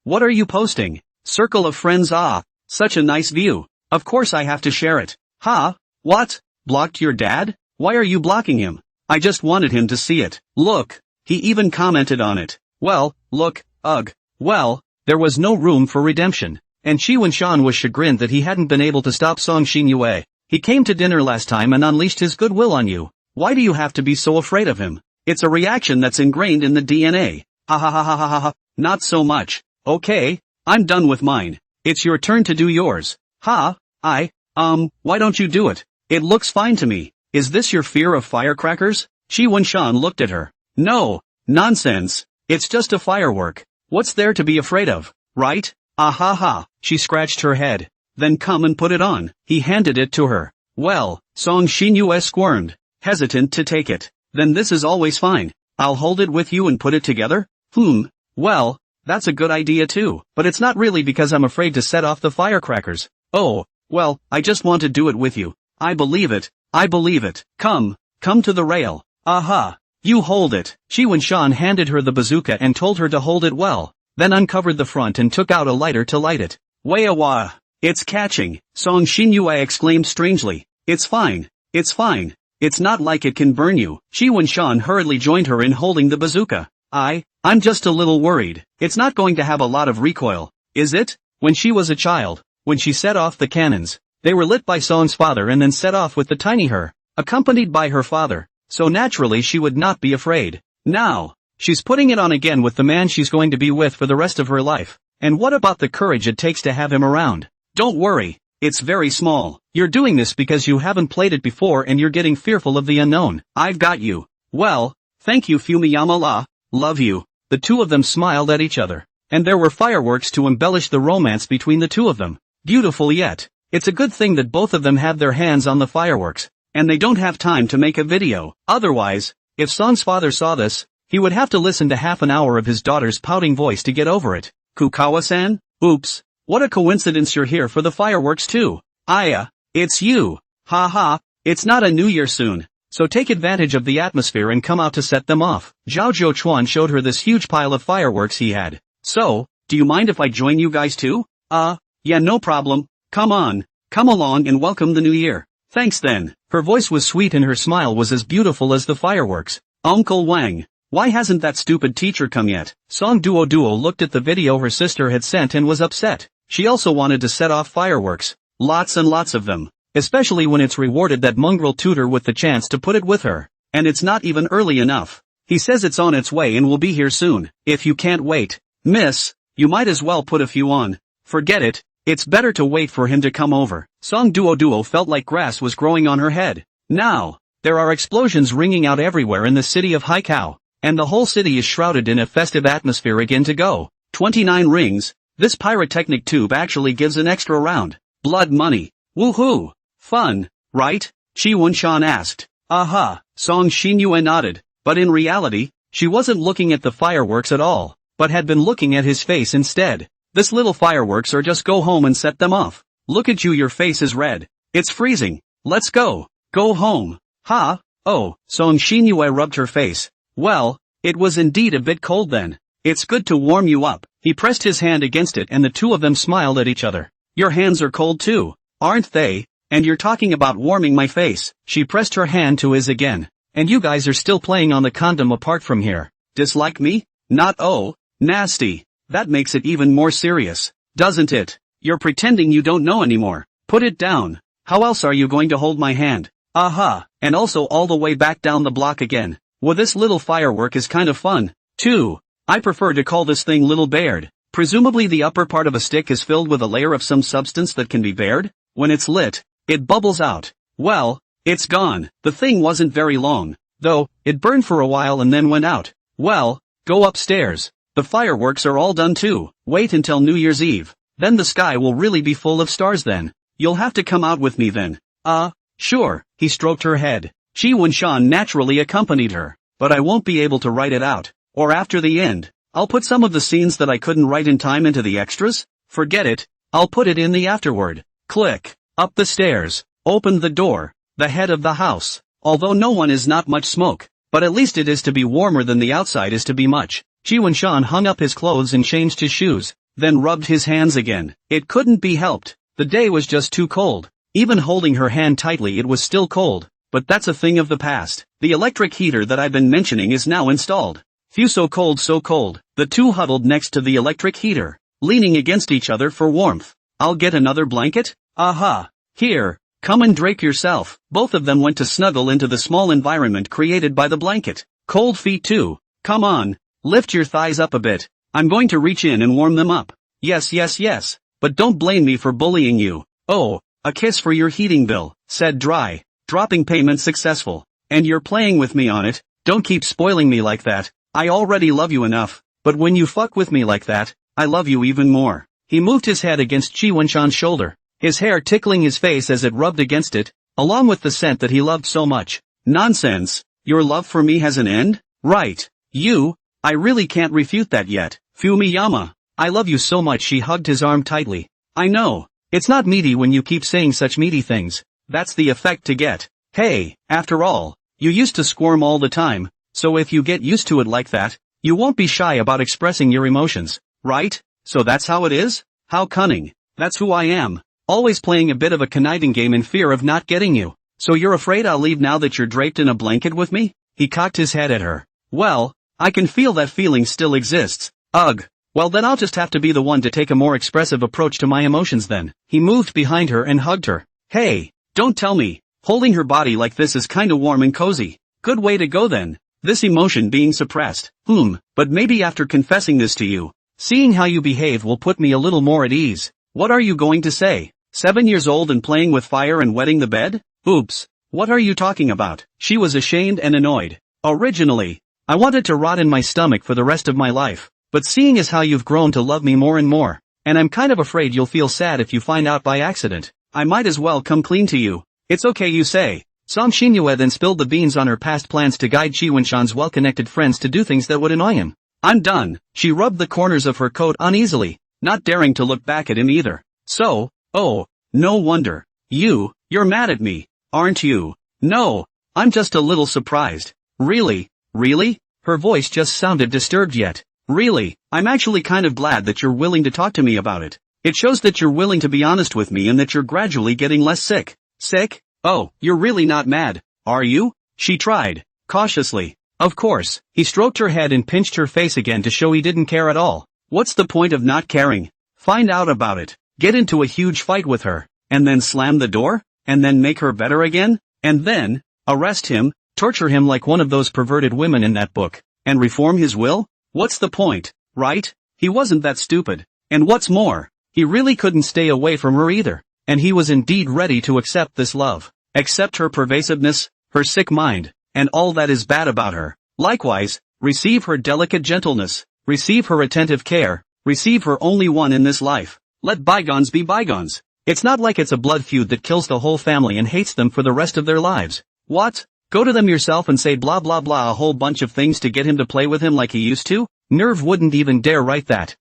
What are you posting? Circle of friends. Ah, such a nice view. Of course I have to share it. Ha? What? Blocked your dad? Why are you blocking him? I just wanted him to see it. Look. He even commented on it. Well, look, ugh. Well, there was no room for redemption. And Shi Wunshan was chagrined that he hadn't been able to stop Song Shinyue. He came to dinner last time and unleashed his goodwill on you. Why do you have to be so afraid of him? It's a reaction that's ingrained in the DNA. Ha ha ha ha ha ha. Not so much. Okay, I'm done with mine. It's your turn to do yours. Ha, why don't you do it? It looks fine to me. Is this your fear of firecrackers? Shi Wunshan looked at her. No, nonsense. It's just a firework. What's there to be afraid of, right? Ah ha ha. She scratched her head. Then come and put it on. He handed it to her. Well, Song Shinyue squirmed, hesitant to take it. Then this is always fine. I'll hold it with you and put it together? Well, that's a good idea too, but it's not really because I'm afraid to set off the firecrackers. Oh, well, I just want to do it with you. I believe it. Come to the rail. Aha. You hold it. Shi Wunshan handed her the bazooka and told her to hold it well, then uncovered the front and took out a lighter to light it. Wah. It's catching, Song Shinyue exclaimed strangely. It's fine. It's not like it can burn you. Shi Wunshan hurriedly joined her in holding the bazooka. I'm just a little worried. It's not going to have a lot of recoil, is it? When she was a child, when she set off the cannons, they were lit by Song's father and then set off with the tiny her, accompanied by her father, so naturally she would not be afraid. Now, she's putting it on again with the man she's going to be with for the rest of her life. And what about the courage it takes to have him around? Don't worry, it's very small. You're doing this because you haven't played it before and you're getting fearful of the unknown. I've got you. Well, thank you Fumiyama-la, love you. The two of them smiled at each other, and there were fireworks to embellish the romance between the two of them. Beautiful yet. It's a good thing that both of them have their hands on the fireworks, and they don't have time to make a video. Otherwise, if Song's father saw this, he would have to listen to half an hour of his daughter's pouting voice to get over it. Kukawa-san? Oops. What a coincidence you're here for the fireworks too. Aya, it's you. Ha ha, It's not a new year soon, so take advantage of the atmosphere and come out to set them off. Zhao Zhouchuan showed her this huge pile of fireworks he had. So, do you mind if I join you guys too? Yeah, no problem. Come on, come along and welcome the new year. Thanks then. Her voice was sweet and her smile was as beautiful as the fireworks. Uncle Wang, why hasn't that stupid teacher come yet? Song Duo looked at the video her sister had sent and was upset. She also wanted to set off fireworks. Lots and lots of them. Especially when it's rewarded that mongrel tutor with the chance to put it with her. And it's not even early enough. He says it's on its way and will be here soon. If you can't wait, miss, you might as well put a few on. Forget it, it's better to wait for him to come over. Song Duo felt like grass was growing on her head. Now, there are explosions ringing out everywhere in the city of Haikao. And the whole city is shrouded in a festive atmosphere again to go. 29 rings, this pyrotechnic tube actually gives an extra round. Blood money. Woohoo! Fun, right? Qi Wunshan asked. Aha, Song Xinyue nodded, but in reality, she wasn't looking at the fireworks at all, but had been looking at his face instead. This little fireworks or just go home and set them off. Look at you, your face is red. It's freezing. Let's go. Go home. Ha, oh, Song Xinyue rubbed her face. Well, it was indeed a bit cold then. It's good to warm you up. He pressed his hand against it and the two of them smiled at each other. Your hands are cold too, aren't they? And you're talking about warming my face. She pressed her hand to his again. And you guys are still playing on the condom apart from here. Dislike me? Not oh, nasty. That makes it even more serious, doesn't it? You're pretending you don't know anymore. Put it down. How else are you going to hold my hand? Aha, and also all the way back down the block again. Well, this little firework is kind of fun, too. I prefer to call this thing little bared. Presumably the upper part of a stick is filled with a layer of some substance that can be bared. When it's lit, it bubbles out. Well, it's gone. The thing wasn't very long, though. It burned for a while and then went out. Well, go upstairs. The fireworks are all done too. Wait until New Year's Eve. Then the sky will really be full of stars then. You'll have to come out with me then. Sure. He stroked her head. Qi Wunshan naturally accompanied her. But I won't be able to write it out. Or after the end. I'll put some of the scenes that I couldn't write in time into the extras. Forget it. I'll put it in the afterward. Click. Up the stairs. Opened the door. The head of the house. Although no one is not much smoke. But at least it is to be warmer than the outside is to be much. Qi Wunshan hung up his clothes and changed his shoes. Then rubbed his hands again. It couldn't be helped. The day was just too cold. Even holding her hand tightly it was still cold. But that's a thing of the past. The electric heater that I've been mentioning is now installed. Phew, so cold so cold. The two huddled next to the electric heater, leaning against each other for warmth. I'll get another blanket? Aha. Here, come and drape yourself. Both of them went to snuggle into the small environment created by the blanket. Cold feet too. Come on, lift your thighs up a bit. I'm going to reach in and warm them up. Yes. But don't blame me for bullying you. Oh, a kiss for your heating bill, said Dry. Dropping payment successful. And you're playing with me on it. Don't keep spoiling me like that. I already love you enough. But when you fuck with me like that, I love you even more. He moved his head against Qi Wunshan's shoulder, his hair tickling his face as it rubbed against it, along with the scent that he loved so much. Nonsense. Your love for me has an end? Right. I really can't refute that yet. Fumiyama. I love you so much. She hugged his arm tightly. I know. It's not meaty when you keep saying such meaty things. That's the effect to get. Hey, after all, you used to squirm all the time, so if you get used to it like that, you won't be shy about expressing your emotions, right? So that's how it is? How cunning. That's who I am. Always playing a bit of a conniving game in fear of not getting you. So you're afraid I'll leave now that you're draped in a blanket with me? He cocked his head at her. Well, I can feel that feeling still exists. Ugh. Well then I'll just have to be the one to take a more expressive approach to my emotions then. He moved behind her and hugged her. Hey, don't tell me. Holding her body like this is kinda warm and cozy. Good way to go then. This emotion being suppressed. But maybe after confessing this to you, seeing how you behave will put me a little more at ease. What are you going to say? 7 years old and playing with fire and wetting the bed? Oops. What are you talking about? She was ashamed and annoyed. Originally, I wanted to rot in my stomach for the rest of my life. But seeing as how you've grown to love me more and more, and I'm kind of afraid you'll feel sad if you find out by accident, I might as well come clean to you. It's okay you say. Song Xinyue then spilled the beans on her past plans to guide Qi Wunshan's well-connected friends to do things that would annoy him. I'm done. She rubbed the corners of her coat uneasily, not daring to look back at him either. So, oh, no wonder. You're mad at me, aren't you? No, I'm just a little surprised. Really? Really? Her voice just sounded disturbed yet. Really, I'm actually kind of glad that you're willing to talk to me about it. It shows that you're willing to be honest with me and that you're gradually getting less sick. Sick? Oh, you're really not mad, are you? She tried, cautiously. Of course. He stroked her head and pinched her face again to show he didn't care at all. What's the point of not caring? Find out about it. Get into a huge fight with her. And then slam the door? And then make her better again? And then, arrest him, torture him like one of those perverted women in that book, and reform his will? What's the point, right? He wasn't that stupid. And what's more, he really couldn't stay away from her either. And he was indeed ready to accept this love. Accept her pervasiveness, her sick mind, and all that is bad about her. Likewise, receive her delicate gentleness, receive her attentive care, receive her only one in this life. Let bygones be bygones. It's not like it's a blood feud that kills the whole family and hates them for the rest of their lives. What? Go to them yourself and say blah blah blah a whole bunch of things to get him to play with him like he used to? Nerve wouldn't even dare write that.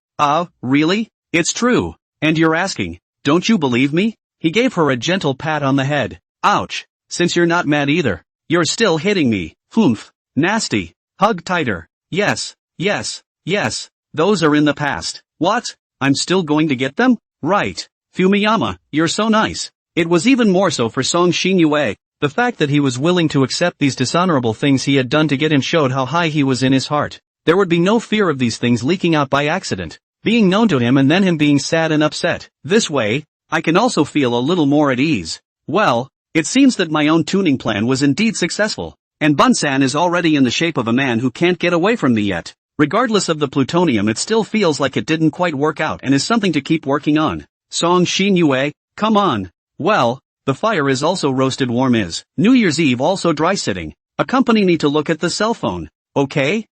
Really? It's true. And you're asking, don't you believe me? He gave her a gentle pat on the head. Ouch. Since you're not mad either. You're still hitting me. Humph. Nasty. Hug tighter. Yes. Yes. Yes. Those are in the past. What? I'm still going to get them? Right. Fumiyama, you're so nice. It was even more so for Song Shinyue. The fact that he was willing to accept these dishonorable things he had done to get him showed how high he was in his heart. There would be no fear of these things leaking out by accident, being known to him and then him being sad and upset. This way, I can also feel a little more at ease. Well, it seems that my own tuning plan was indeed successful, and Bunsan is already in the shape of a man who can't get away from me yet. Regardless of the plutonium, it still feels like it didn't quite work out and is something to keep working on. Song Shinyue, come on. Well, the fire is also roasted warm is. New Year's Eve also dry sitting. Accompany me to look at the cell phone. Okay?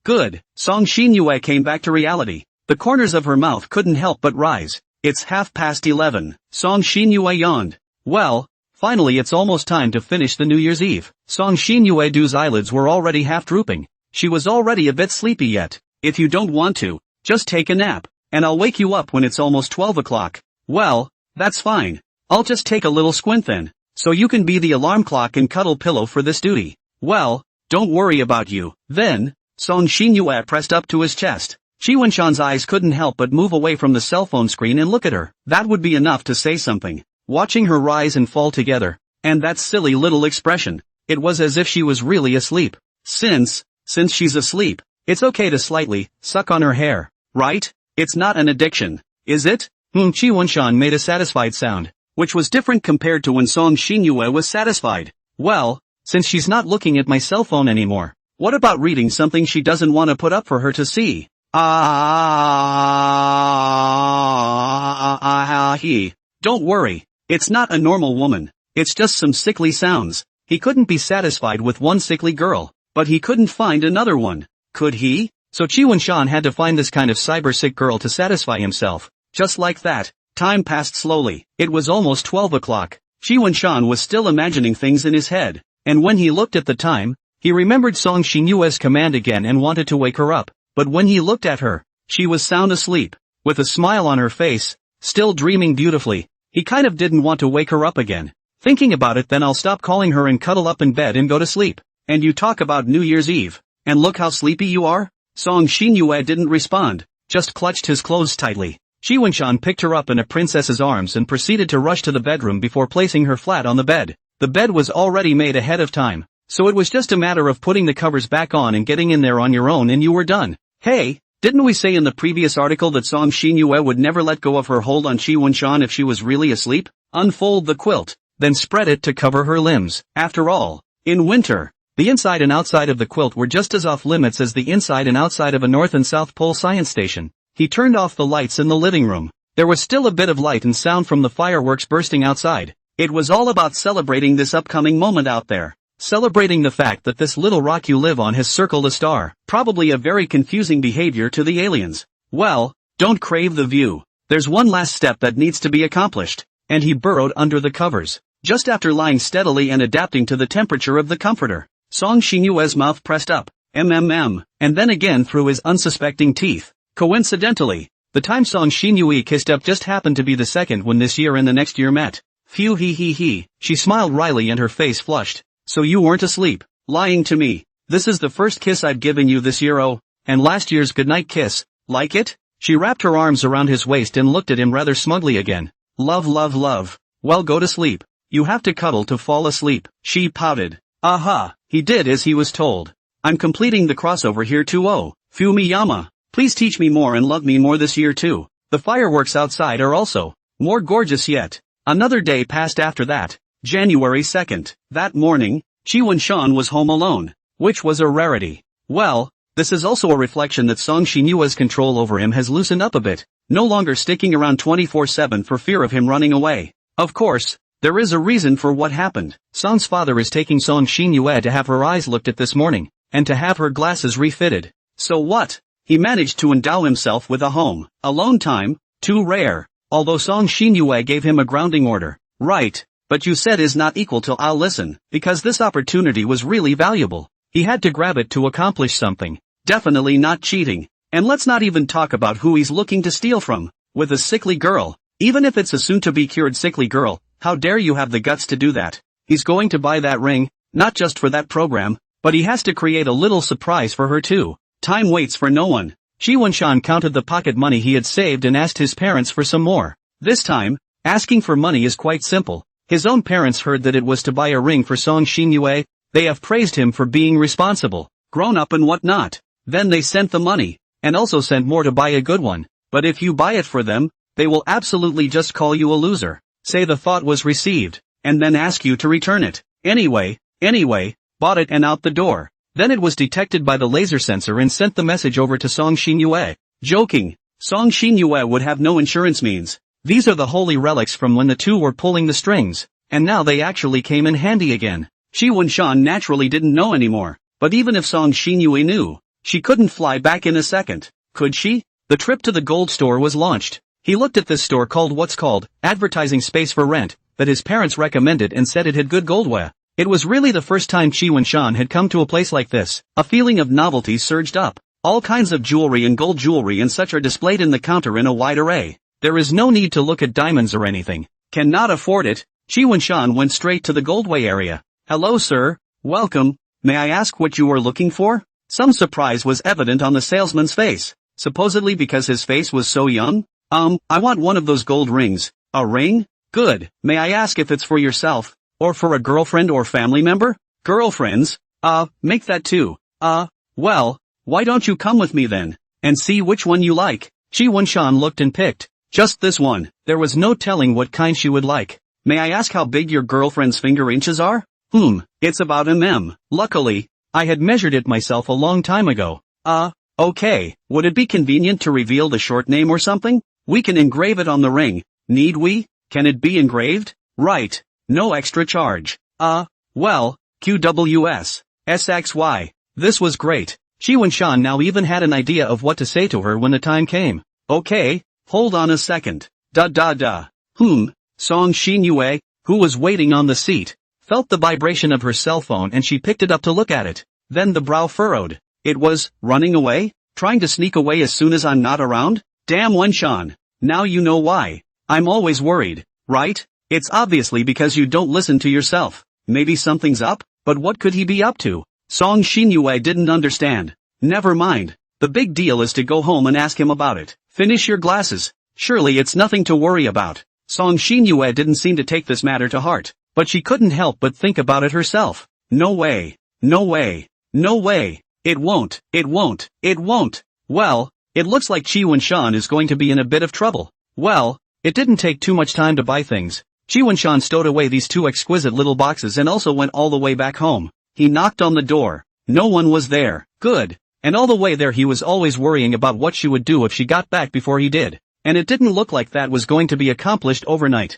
Good. Song Shinyue came back to reality. The corners of her mouth couldn't help but rise. It's 11:30. Song Shinyue yawned. Well, finally it's almost time to finish the New Year's Eve. Song Shinyue-do's eyelids were already half drooping. She was already a bit sleepy yet. If you don't want to, just take a nap, and I'll wake you up when it's almost 12 o'clock. Well, that's fine. I'll just take a little squint then, so you can be the alarm clock and cuddle pillow for this duty. Well, don't worry about you. Then, Song Shinyue pressed up to his chest. Chi Wenshan's eyes couldn't help but move away from the cell phone screen and look at her. That would be enough to say something. Watching her rise and fall together, and that silly little expression, it was as if she was really asleep. Since she's asleep, it's okay to slightly suck on her hair, right? It's not an addiction, is it? Chi Wenshan made a satisfied sound, which was different compared to when Song Shinyue was satisfied. Well, since she's not looking at my cell phone anymore, what about reading something she doesn't want to put up for her to see? Don't worry, it's not a normal woman, it's just some sickly sounds. He couldn't be satisfied with one sickly girl, but he couldn't find another one. Could he? So Chi Wenshan had to find this kind of cyber-sick girl to satisfy himself. Just like that, time passed slowly. It was almost 12 o'clock. Chi Wenshan was still imagining things in his head, and when he looked at the time, he remembered Song Shinyue's command again and wanted to wake her up. But when he looked at her, she was sound asleep, with a smile on her face, still dreaming beautifully. He kind of didn't want to wake her up again. Thinking about it, then I'll stop calling her and cuddle up in bed and go to sleep. And you talk about New Year's Eve, and look how sleepy you are? Song Shinyue didn't respond, just clutched his clothes tightly. Chi Wenshan picked her up in a princess's arms and proceeded to rush to the bedroom before placing her flat on the bed. The bed was already made ahead of time, so it was just a matter of putting the covers back on and getting in there on your own and you were done. Hey, didn't we say in the previous article that Song Shinyue would never let go of her hold on Chi Wenshan if she was really asleep? Unfold the quilt, then spread it to cover her limbs. After all, in winter, the inside and outside of the quilt were just as off limits as the inside and outside of a North and South Pole science station. He turned off the lights in the living room. There was still a bit of light and sound from the fireworks bursting outside. It was all about celebrating this upcoming moment out there. Celebrating the fact that this little rock you live on has circled a star. Probably a very confusing behavior to the aliens. Well, don't crave the view. There's one last step that needs to be accomplished. And he burrowed under the covers. Just after lying steadily and adapting to the temperature of the comforter, Song Shinyue's mouth pressed up, and then again through his unsuspecting teeth. Coincidentally, the time Song Shinyue kissed up just happened to be the second when this year and the next year met. Phew hee hee hee. She smiled wryly and her face flushed. So you weren't asleep, lying to me. This is the first kiss I've given you this year, oh, and last year's goodnight kiss. Like it? She wrapped her arms around his waist and looked at him rather smugly again. Love love love. Well, go to sleep. You have to cuddle to fall asleep. She pouted. Aha, he did as he was told. I'm completing the crossover here too. Oh, Fumiyama. Please teach me more and love me more this year too. The fireworks outside are also more gorgeous yet. Another day passed after that. January 2nd. That morning, Chi-Wen-shan was home alone, which was a rarity. Well, this is also a reflection that Song Xinyue's control over him has loosened up a bit, no longer sticking around 24/7 for fear of him running away. Of course, there is a reason for what happened. Song's father is taking Song Xinyue to have her eyes looked at this morning, and to have her glasses refitted. So what? He managed to endow himself with a home alone time, too rare, although Song Xinyue gave him a grounding order. Right. But you said is not equal to I'll listen, because this opportunity was really valuable. He had to grab it to accomplish something. Definitely not cheating. And let's not even talk about who he's looking to steal from. With a sickly girl. Even if it's a soon-to-be-cured sickly girl, how dare you have the guts to do that? He's going to buy that ring, not just for that program, but he has to create a little surprise for her too. Time waits for no one. Chi-Wen-shan counted the pocket money he had saved and asked his parents for some more. This time, asking for money is quite simple. His own parents heard that it was to buy a ring for Song Xinyue. They have praised him for being responsible, grown up and whatnot. Then they sent the money, and also sent more to buy a good one. But if you buy it for them, they will absolutely just call you a loser, say the thought was received, and then ask you to return it. Anyway, bought it and out the door. Then it was detected by the laser sensor and sent the message over to Song Xinyue. Joking. Song Xinyue would have no insurance means. These are the holy relics from when the two were pulling the strings, and now they actually came in handy again. Chi-Wen-shan naturally didn't know anymore, but even if Song Xinyue knew, she couldn't fly back in a second. Could she? The trip to the gold store was launched. He looked at this store called what's called advertising space for rent, that his parents recommended and said it had good goldware. It was really the first time Chi-Wen-shan had come to a place like this. A feeling of novelty surged up. All kinds of jewelry and gold jewelry and such are displayed in the counter in a wide array. There is no need to look at diamonds or anything. Cannot afford it. Chi-Wen-shan went straight to the goldway area. Hello sir, welcome. May I ask what you are looking for? Some surprise was evident on the salesman's face. Supposedly because his face was so young? I want one of those gold rings. A ring? Good. May I ask if it's for yourself? Or for a girlfriend or family member? Girlfriends? Make that two. Well, why don't you come with me then? And see which one you like. Chi-Wen-shan looked and picked. Just this one. There was no telling what kind she would like. May I ask how big your girlfriend's finger inches are? It's about mm. Luckily, I had measured it myself a long time ago. Okay. Would it be convenient to reveal the short name or something? We can engrave it on the ring. Need we? Can it be engraved? Right. No extra charge. Well, QWS. SXY. This was great. Chi-Wen-shan now even had an idea of what to say to her when the time came. Okay, hold on a second. Song Xinyue, who was waiting on the seat, felt the vibration of her cell phone and she picked it up to look at it. Then the brow furrowed. It was, running away? Trying to sneak away as soon as I'm not around? Damn Wen-shan. Now you know why. I'm always worried, right? It's obviously because you don't listen to yourself. Maybe something's up, but what could he be up to? Song Xinyue didn't understand. Never mind. The big deal is to go home and ask him about it. Finish your glasses. Surely it's nothing to worry about. Song Xinyue didn't seem to take this matter to heart, but she couldn't help but think about it herself. No way. No way. No way. It won't. It won't. It won't. Well, it looks like Chi-Wen-shan is going to be in a bit of trouble. Well, it didn't take too much time to buy things. Chi-Wen-shan stowed away these two exquisite little boxes and also went all the way back home. He knocked on the door. No one was there. Good. And all the way there he was always worrying about what she would do if she got back before he did. And it didn't look like that was going to be accomplished overnight.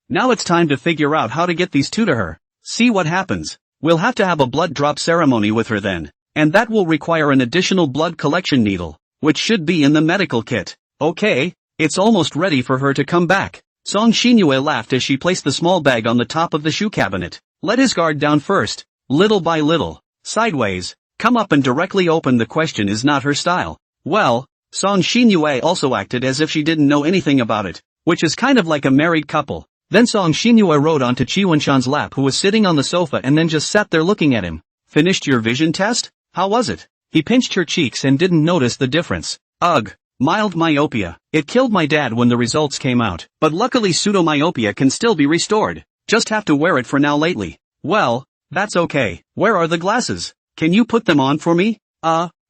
Now it's time to figure out how to get these two to her. See what happens. We'll have to have a blood drop ceremony with her then. And that will require an additional blood collection needle, which should be in the medical kit. Okay, it's almost ready for her to come back. Song Xinyue laughed as she placed the small bag on the top of the shoe cabinet. Let his guard down first. Little by little. Sideways. Come up and directly open the question is not her style. Well, Song Xinyue also acted as if she didn't know anything about it, which is kind of like a married couple. Then Song Xinyue rode onto Qi Wenshan's lap, who was sitting on the sofa, and then just sat there looking at him. Finished your vision test? How was it? He pinched her cheeks and didn't notice the difference. Ugh. Mild myopia. It killed my dad when the results came out, but luckily pseudomyopia can still be restored. Just have to wear it for now lately. Well, that's okay. Where are the glasses? Can you put them on for me?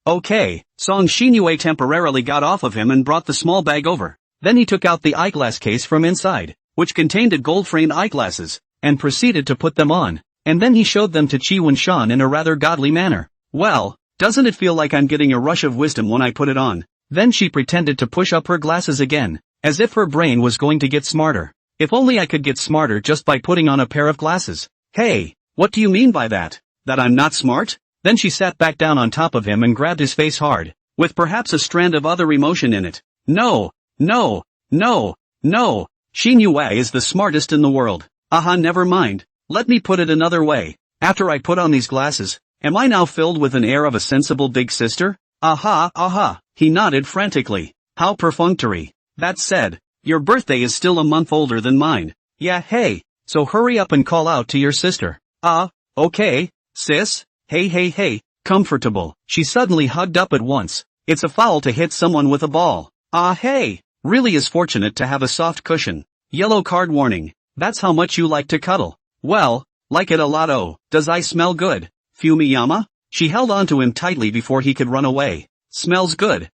Okay. Song Xinyue temporarily got off of him and brought the small bag over. Then he took out the eyeglass case from inside, which contained a gold-framed eyeglasses, and proceeded to put them on. And then he showed them to Qi Wenshan in a rather godly manner. Well, doesn't it feel like I'm getting a rush of wisdom when I put it on? Then she pretended to push up her glasses again, as if her brain was going to get smarter. If only I could get smarter just by putting on a pair of glasses. Hey, what do you mean by that? That I'm not smart? Then she sat back down on top of him and grabbed his face hard, with perhaps a strand of other emotion in it. No. Xinyue is the smartest in the world. Never mind. Let me put it another way. After I put on these glasses, am I now filled with an air of a sensible big sister? He nodded frantically. How perfunctory. That said, your birthday is still a month older than mine. Yeah, hey, so hurry up and call out to your sister. Okay, sis. Hey, comfortable. She suddenly hugged up at once. It's a foul to hit someone with a ball. Hey, really is fortunate to have a soft cushion. Yellow card warning. That's how much you like to cuddle. Well, like it a lot. Oh, does I smell good? Fumiyama? She held on to him tightly before he could run away. Smells good.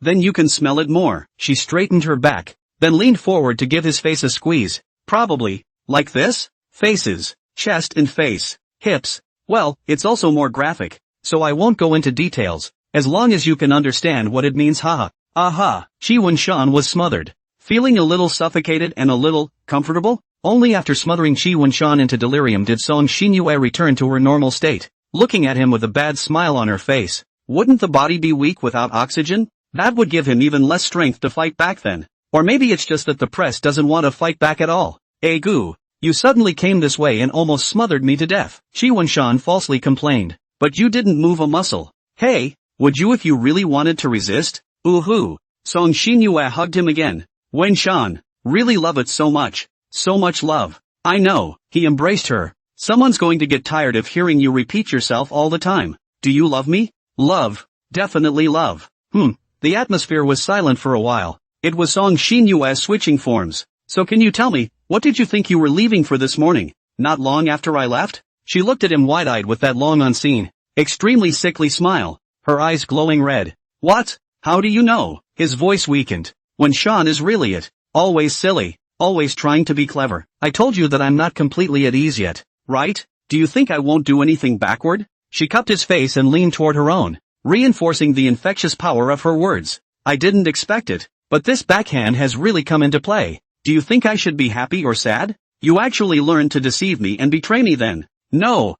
Then you can smell it more. She straightened her back, then leaned forward to give his face a squeeze. Probably, like this? Faces, chest and face, hips. Well, it's also more graphic, so I won't go into details, as long as you can understand what it means. Qi Wenshan was smothered, feeling a little suffocated and a little comfortable. Only after smothering Qi Wenshan into delirium did Song Xinyue return to her normal state, looking at him with a bad smile on her face. Wouldn't the body be weak without oxygen? That would give him even less strength to fight back then. Or maybe it's just that the press doesn't want to fight back at all. Goo, you suddenly came this way and almost smothered me to death, Qi Wenshan falsely complained. But you didn't move a muscle. Hey, would you if you really wanted to resist? Song Xinyue hugged him again. Wenshan, really love it so much. So much love. I know, he embraced her. Someone's going to get tired of hearing you repeat yourself all the time. Do you love me? Love. Definitely love. The atmosphere was silent for a while. It was Song Xinyue switching forms. So can you tell me, what did you think you were leaving for this morning? Not long after I left? She looked at him wide-eyed with that long unseen, extremely sickly smile, her eyes glowing red. What? How do you know? His voice weakened. Wenshan is really it. Always silly. Always trying to be clever. I told you that I'm not completely at ease yet, right? Do you think I won't do anything backward? She cupped his face and leaned toward her own, reinforcing the infectious power of her words. I didn't expect it, but this backhand has really come into play. Do you think I should be happy or sad? You actually learned to deceive me and betray me then. No.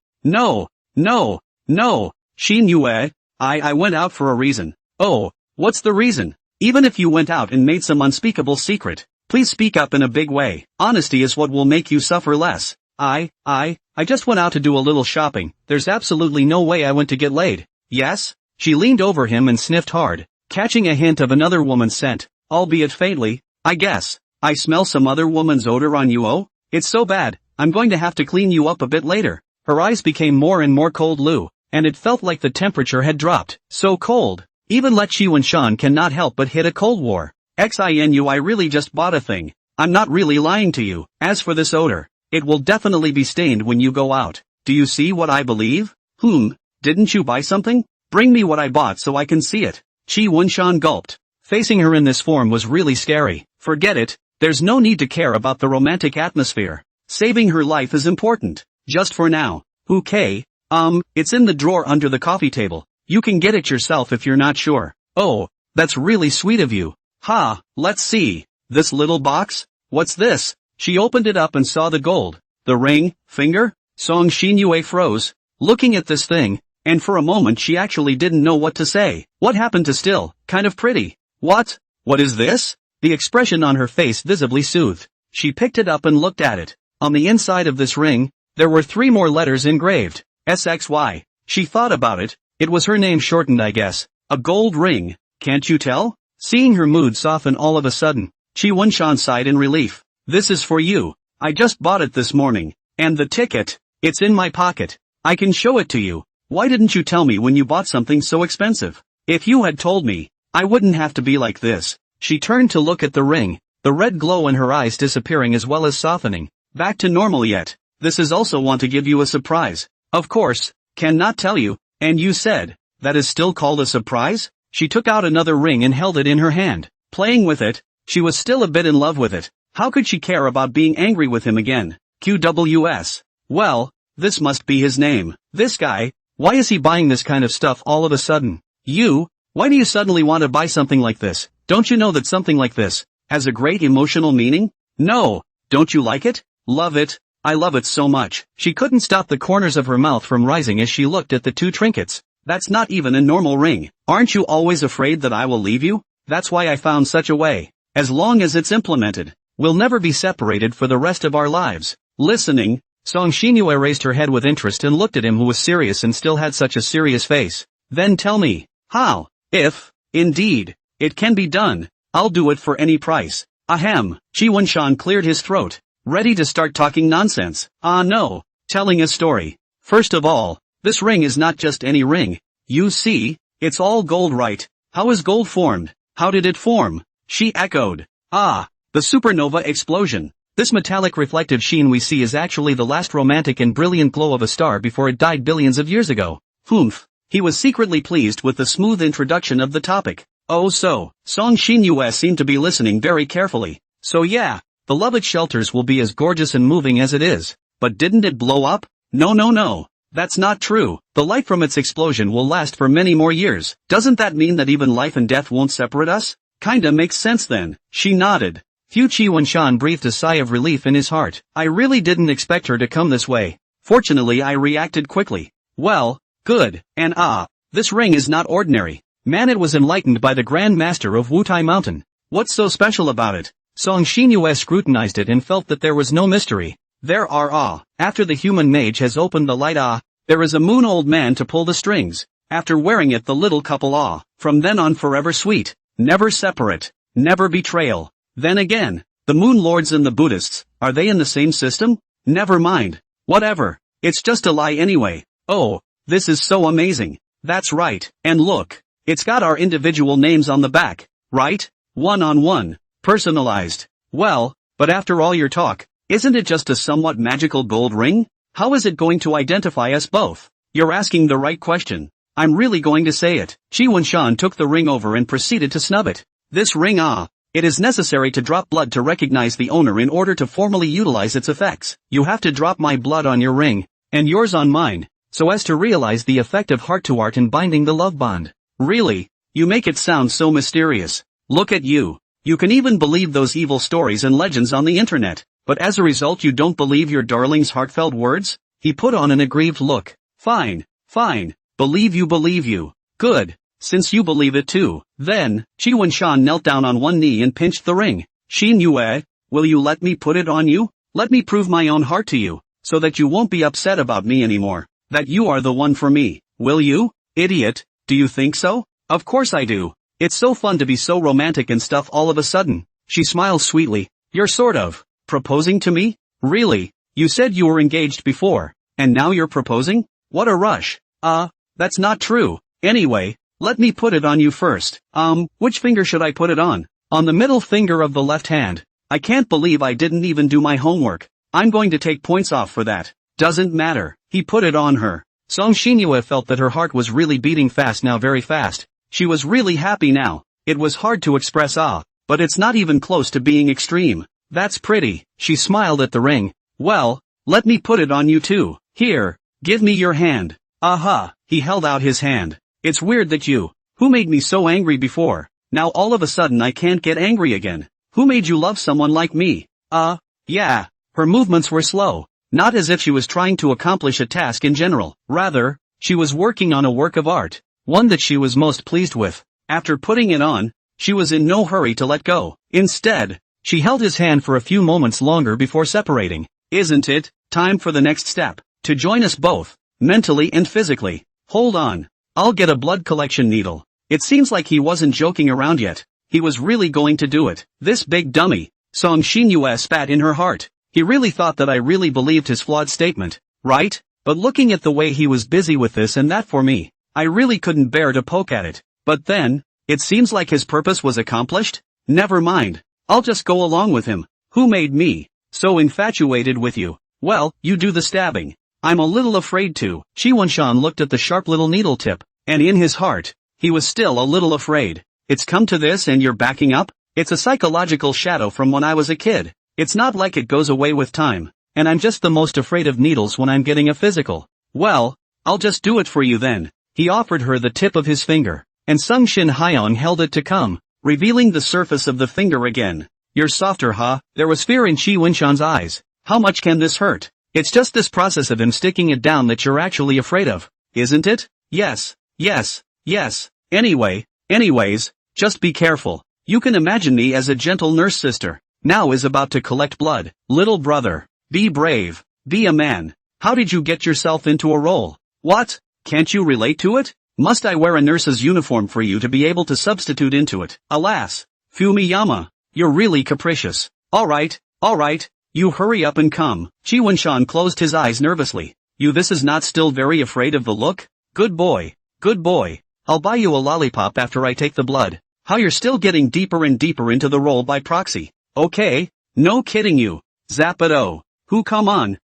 Xinyue, I went out for a reason. Oh, what's the reason? Even if you went out and made some unspeakable secret, please speak up in a big way. Honesty is what will make you suffer less. I just went out to do a little shopping. There's absolutely no way I went to get laid. Yes? She leaned over him and sniffed hard, catching a hint of another woman's scent, albeit faintly. I guess. I smell some other woman's odor on you. Oh? It's so bad, I'm going to have to clean you up a bit later. Her eyes became more and more cold, Lou, and it felt like the temperature had dropped. So cold. Even Qi Wenshan cannot help but hit a cold war. Xinu, I really just bought a thing. I'm not really lying to you. As for this odor, it will definitely be stained when you go out. Do you see what I believe? Didn't you buy something? Bring me what I bought so I can see it. Qi Wenshan gulped. Facing her in this form was really scary. Forget it, there's no need to care about the romantic atmosphere. Saving her life is important. Just for now. Okay, it's in the drawer under the coffee table. You can get it yourself if you're not sure. Oh, that's really sweet of you. Let's see. This little box? What's this? She opened it up and saw the gold. The ring, finger? Song Xinyue froze, looking at this thing, and for a moment she actually didn't know what to say. What happened to still, kind of pretty? What is this? The expression on her face visibly soothed. She picked it up and looked at it. On the inside of this ring, there were 3 more letters engraved. SXY. She thought about it. It was her name shortened, I guess. A gold ring. Can't you tell? Seeing her mood soften all of a sudden, Qi Wenshan sighed in relief. This is for you. I just bought it this morning. And the ticket? It's in my pocket. I can show it to you. Why didn't you tell me when you bought something so expensive? If you had told me, I wouldn't have to be like this. She turned to look at the ring, the red glow in her eyes disappearing as well as softening. Back to normal yet. This is also want to give you a surprise. Of course, cannot tell you. And you said, that is still called a surprise? She took out another ring and held it in her hand. Playing with it, she was still a bit in love with it. How could she care about being angry with him again? QWS. Well, this must be his name. This guy, why is he buying this kind of stuff all of a sudden? You, why do you suddenly want to buy something like this? Don't you know that something like this has a great emotional meaning? No, don't you like it? Love it. I love it so much. She couldn't stop the corners of her mouth from rising as she looked at the two trinkets. That's not even a normal ring. Aren't you always afraid that I will leave you? That's why I found such a way. As long as it's implemented, we'll never be separated for the rest of our lives. Listening, Song Shinue raised her head with interest and looked at him who was serious and still had such a serious face. Then tell me, how? If, indeed, it can be done, I'll do it for any price. Ahem. Chi Wunshan cleared his throat, ready to start talking nonsense. No, telling a story. First of all, this ring is not just any ring. You see, it's all gold, right? How is gold formed? How did it form? She echoed. The supernova explosion. This metallic reflective sheen we see is actually the last romantic and brilliant glow of a star before it died billions of years ago. Humph. He was secretly pleased with the smooth introduction of the topic. Oh so, Song Shinue seemed to be listening very carefully. So yeah, the Lubbock shelters will be as gorgeous and moving as it is. But didn't it blow up? No. That's not true. The light from its explosion will last for many more years. Doesn't that mean that even life and death won't separate us? Kinda makes sense then. She nodded. Fu Chi Wunshan breathed a sigh of relief in his heart. I really didn't expect her to come this way. Fortunately I reacted quickly. Well, good. And this ring is not ordinary. Man, it was enlightened by the Grand Master of Wutai Mountain. What's so special about it? Song Shinue scrutinized it and felt that there was no mystery. There are after the human mage has opened the light there is a moon old man to pull the strings. After wearing it the little couple from then on forever sweet. Never separate. Never betrayal. Then again, the moon lords and the Buddhists, are they in the same system? Never mind. Whatever. It's just a lie anyway. Oh, this is so amazing. That's right. And look, it's got our individual names on the back, right? One-on-one. Personalized. Well, but after all your talk, isn't it just a somewhat magical gold ring? How is it going to identify us both? You're asking the right question. I'm really going to say it. Chi Wunshan took the ring over and proceeded to snub it. This ring it is necessary to drop blood to recognize the owner in order to formally utilize its effects. You have to drop my blood on your ring, and yours on mine, so as to realize the effect of heart-to-heart in binding the love bond. Really? You make it sound so mysterious. Look at you. You can even believe those evil stories and legends on the internet, but as a result you don't believe your darling's heartfelt words? He put on an aggrieved look. Fine. Believe you. Good. Since you believe it too, then, Chi Wunshan knelt down on one knee and pinched the ring. Shinue, will you let me put it on you? Let me prove my own heart to you, so that you won't be upset about me anymore. That you are the one for me. Will you? Idiot, do you think so? Of course I do. It's so fun to be so romantic and stuff all of a sudden. She smiled sweetly. You're sort of proposing to me? Really? You said you were engaged before, and now you're proposing? What a rush. That's not true. Anyway, let me put it on you first. Which finger should I put it on? On the middle finger of the left hand. I can't believe I didn't even do my homework. I'm going to take points off for that. Doesn't matter. He put it on her. Song Shinue felt that her heart was really beating fast now, very fast. She was really happy now. It was hard to express but it's not even close to being extreme. That's pretty. She smiled at the ring. Well, let me put it on you too. Here, give me your hand. He held out his hand. It's weird that who made me so angry before, now all of a sudden I can't get angry again. Who made you love someone like me? Yeah. Her movements were slow, not as if she was trying to accomplish a task in general. Rather, she was working on a work of art, one that she was most pleased with. After putting it on, she was in no hurry to let go. Instead, she held his hand for a few moments longer before separating. Isn't it time for the next step? To join us both, mentally and physically. Hold on. I'll get a blood collection needle. It seems like he wasn't joking around yet. He was really going to do it. This big dummy. Song Xinyue spat in her heart. He really thought that I really believed his flawed statement, right? But looking at the way he was busy with this and that for me, I really couldn't bear to poke at it. But then, it seems like his purpose was accomplished? Never mind. I'll just go along with him. Who made me so infatuated with you? Well, you do the stabbing. I'm a little afraid to. Shi Wenshan looked at the sharp little needle tip, and in his heart, he was still a little afraid. It's come to this and you're backing up? It's a psychological shadow from when I was a kid. It's not like it goes away with time, and I'm just the most afraid of needles when I'm getting a physical. Well, I'll just do it for you then. He offered her the tip of his finger, and Sung Shin Hyong held it to come, revealing the surface of the finger again. You're softer, huh? There was fear in Shi Wenshan's eyes. How much can this hurt? It's just this process of him sticking it down that you're actually afraid of, isn't it? Yes. Anyways, just be careful. You can imagine me as a gentle nurse sister. Now is about to collect blood. Little brother, be brave, be a man. How did you get yourself into a role? What? Can't you relate to it? Must I wear a nurse's uniform for you to be able to substitute into it? Alas, Fumiyama, you're really capricious. Alright, you hurry up and come. Shi Wenshan closed his eyes nervously. This is not still very afraid of the look? Good boy. I'll buy you a lollipop after I take the blood. How you're still getting deeper and deeper into the role by proxy. Okay, no kidding you. Zapido. Come on.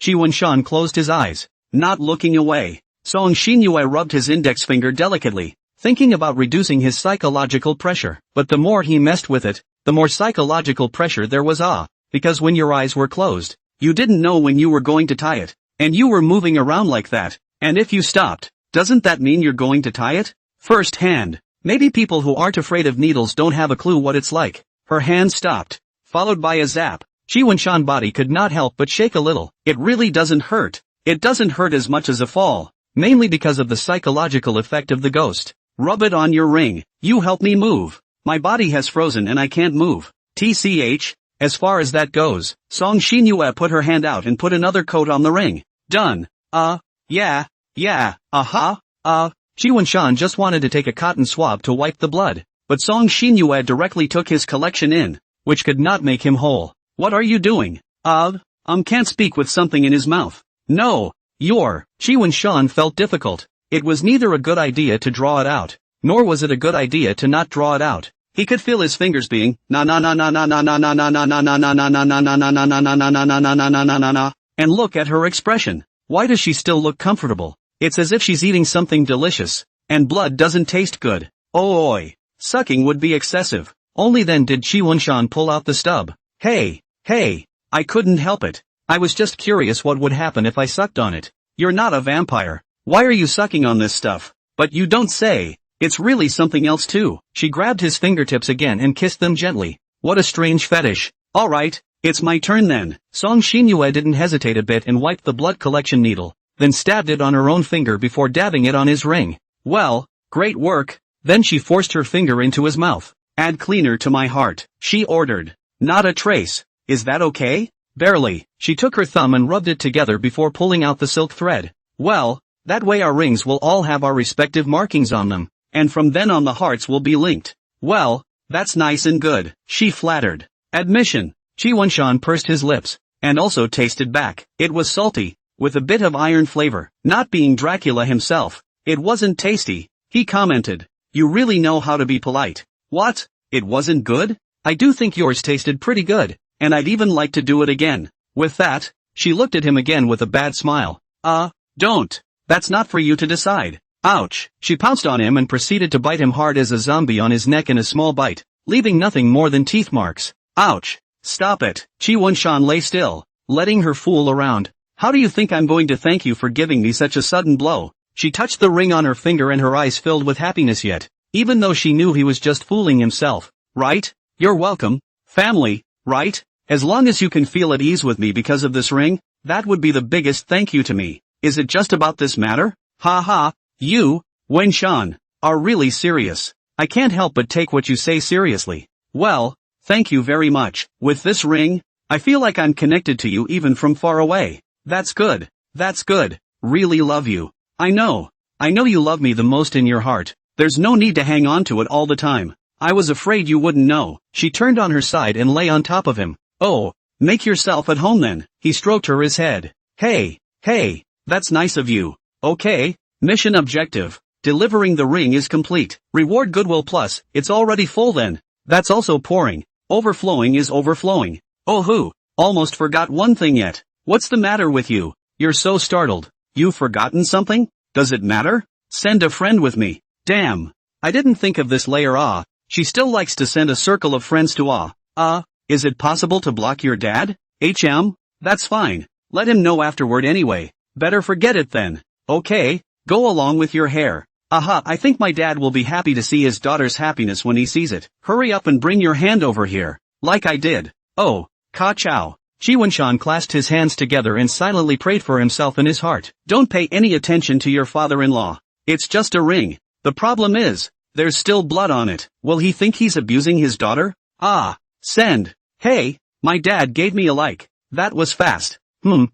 Shi Wenshan closed his eyes, not looking away. Song Xinyue rubbed his index finger delicately, thinking about reducing his psychological pressure. But the more he messed with it, the more psychological pressure there was. Because when your eyes were closed, you didn't know when you were going to tie it, and you were moving around like that, and if you stopped, doesn't that mean you're going to tie it? First hand. Maybe people who aren't afraid of needles don't have a clue what it's like. Her hand stopped, followed by a zap. Shi Wenshan's body could not help but shake a little. It really doesn't hurt. It doesn't hurt as much as a fall, mainly because of the psychological effect of the ghost. Rub it on your ring. You help me move. My body has frozen and I can't move. TCH, as far as that goes. Song Xinyue put her hand out and put another coat on the ring. Done. Yeah. Shi Wenshan just wanted to take a cotton swab to wipe the blood, but Song Xinyue directly took his collection in, which could not make him whole. What are you doing? Can't speak with something in his mouth. No, Shi Wenshan felt difficult. It was neither a good idea to draw it out, nor was it a good idea to not draw it out. He could feel his fingers being and look at her expression. Why does she still look comfortable? It's as if she's eating something delicious, and blood doesn't taste good. Oi! Sucking would be excessive. Only then did Shi Wenshan pull out the stub. Hey, I couldn't help it. I was just curious what would happen if I sucked on it. You're not a vampire. Why are you sucking on this stuff? But you don't say. It's really something else too. She grabbed his fingertips again and kissed them gently. What a strange fetish. Alright, it's my turn then. Song Xinyue didn't hesitate a bit and wiped the blood collection needle, then stabbed it on her own finger before dabbing it on his ring. Well, great work. Then she forced her finger into his mouth. Add cleaner to my heart, she ordered. Not a trace. Is that okay? Barely. She took her thumb and rubbed it together before pulling out the silk thread. Well, that way our rings will all have our respective markings on them, and from then on the hearts will be linked. Well, that's nice and good, she flattered. Admission. Shi Wenshan pursed his lips, and also tasted back. It was salty, with a bit of iron flavor. Not being Dracula himself, it wasn't tasty. He commented. You really know how to be polite. What? It wasn't good? I do think yours tasted pretty good, and I'd even like to do it again. With that, she looked at him again with a bad smile. Don't. That's not for you to decide. Ouch. She pounced on him and proceeded to bite him hard as a zombie on his neck in a small bite, leaving nothing more than teeth marks. Ouch. Stop it. Shi Wenshan lay still, letting her fool around. How do you think I'm going to thank you for giving me such a sudden blow? She touched the ring on her finger and her eyes filled with happiness yet, even though she knew he was just fooling himself. Right? You're welcome. Family, right? As long as you can feel at ease with me because of this ring, that would be the biggest thank you to me. Is it just about this matter? You, Wenshan, are really serious. I can't help but take what you say seriously. Well, thank you very much. With this ring, I feel like I'm connected to you even from far away. That's good. Really love you. I know you love me the most in your heart. There's no need to hang on to it all the time. I was afraid you wouldn't know. She turned on her side and lay on top of him. Oh, make yourself at home then. He stroked his head. Hey, that's nice of you. Okay, mission objective. Delivering the ring is complete. Reward goodwill plus, it's already full then. That's also pouring. Overflowing is overflowing. Oh hoo, almost forgot one thing yet. What's the matter with you? You're so startled. You've forgotten something? Does it matter? Send a friend with me. Damn. I didn't think of this layer. She still likes to send a circle of friends to is it possible to block your dad? That's fine. Let him know afterward anyway. Better forget it then. Okay, go along with your hair. I think my dad will be happy to see his daughter's happiness when he sees it. Hurry up and bring your hand over here. Like I did. Oh, ka-chow. Chi Wunshan clasped his hands together and silently prayed for himself in his heart. Don't pay any attention to your father-in-law. It's just a ring. The problem is, there's still blood on it. Will he think he's abusing his daughter? Send. Hey, my dad gave me a like. That was fast.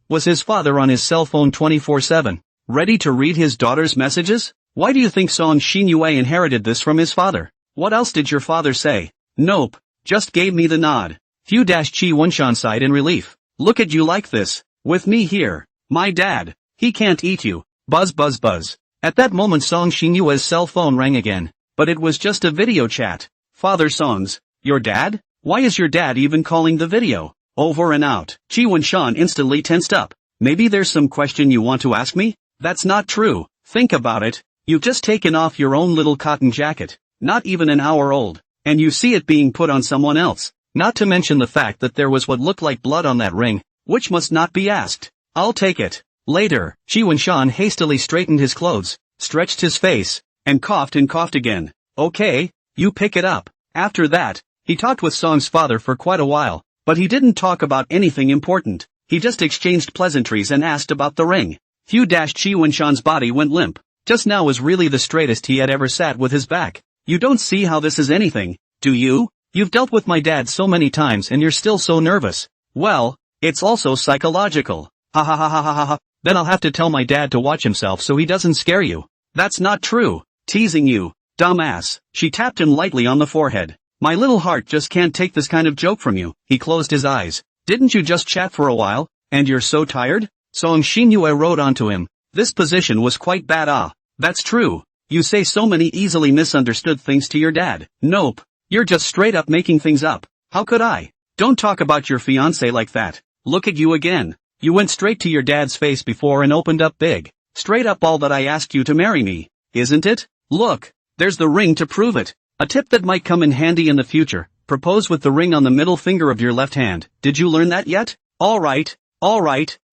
Was his father on his cell phone 24/7? Ready to read his daughter's messages? Why do you think Song Xinyue inherited this from his father? What else did your father say? Nope. Just gave me the nod. Chi Wunshan sighed in relief. Look at you like this. With me here. My dad. He can't eat you. Buzz buzz buzz. At that moment Song Xinyue's cell phone rang again. But it was just a video chat. Father Songs. Your dad? Why is your dad even calling the video? Over and out. Chi Wunshan instantly tensed up. Maybe there's some question you want to ask me? That's not true. Think about it. You've just taken off your own little cotton jacket. Not even an hour old. And you see it being put on someone else. Not to mention the fact that there was what looked like blood on that ring, which must not be asked. I'll take it. Later, Chi Wunshan hastily straightened his clothes, stretched his face, and coughed again. Okay, you pick it up. After that, he talked with Song's father for quite a while, but he didn't talk about anything important. He just exchanged pleasantries and asked about the ring. Chi Wunshan's body went limp. Just now was really the straightest he had ever sat with his back. You don't see how this is anything, do you? You've dealt with my dad so many times and you're still so nervous. Well, it's also psychological. Ha. Then I'll have to tell my dad to watch himself so he doesn't scare you. That's not true. Teasing you. Dumbass. She tapped him lightly on the forehead. My little heart just can't take this kind of joke from you. He closed his eyes. Didn't you just chat for a while? And you're so tired? Song Xinyue rode onto him. This position was quite bad. That's true. You say so many easily misunderstood things to your dad. Nope. You're just straight up making things up. How could I? Don't talk about your fiancé like that. Look at you again. You went straight to your dad's face before and opened up big. Straight up all that I asked you to marry me, isn't it? Look, there's the ring to prove it. A tip that might come in handy in the future. Propose with the ring on the middle finger of your left hand. Did you learn that yet? Alright.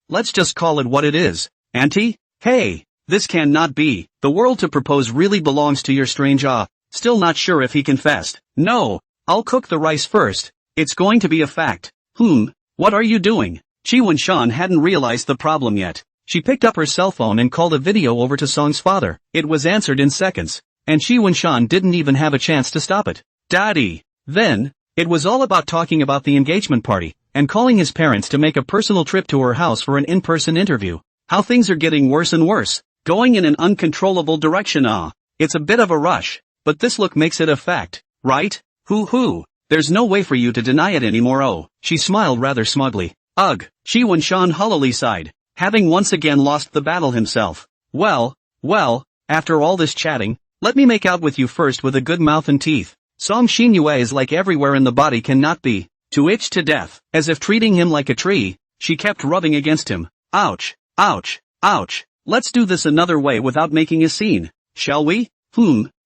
Let's just call it what it is. Auntie? Hey, this cannot be. The world to propose really belongs to your strange Still not sure if he confessed. No, I'll cook the rice first. It's going to be a fact. What are you doing? Chi Wunshan hadn't realized the problem yet. She picked up her cell phone and called a video over to Song's father. It was answered in seconds. And Chi Wunshan didn't even have a chance to stop it. Daddy. Then, it was all about talking about the engagement party, and calling his parents to make a personal trip to her house for an in-person interview. How things are getting worse and worse. Going in an uncontrollable direction. It's a bit of a rush. But this look makes it a fact, right? Hoo. There's no way for you to deny it anymore. She smiled rather smugly. Ugh. Chi Wunshan hollowly sighed, having once again lost the battle himself. Well, after all this chatting, let me make out with you first with a good mouth and teeth. Song Xinyue is like everywhere in the body cannot be. To itch to death, as if treating him like a tree, she kept rubbing against him. Ouch. Let's do this another way without making a scene. Shall we?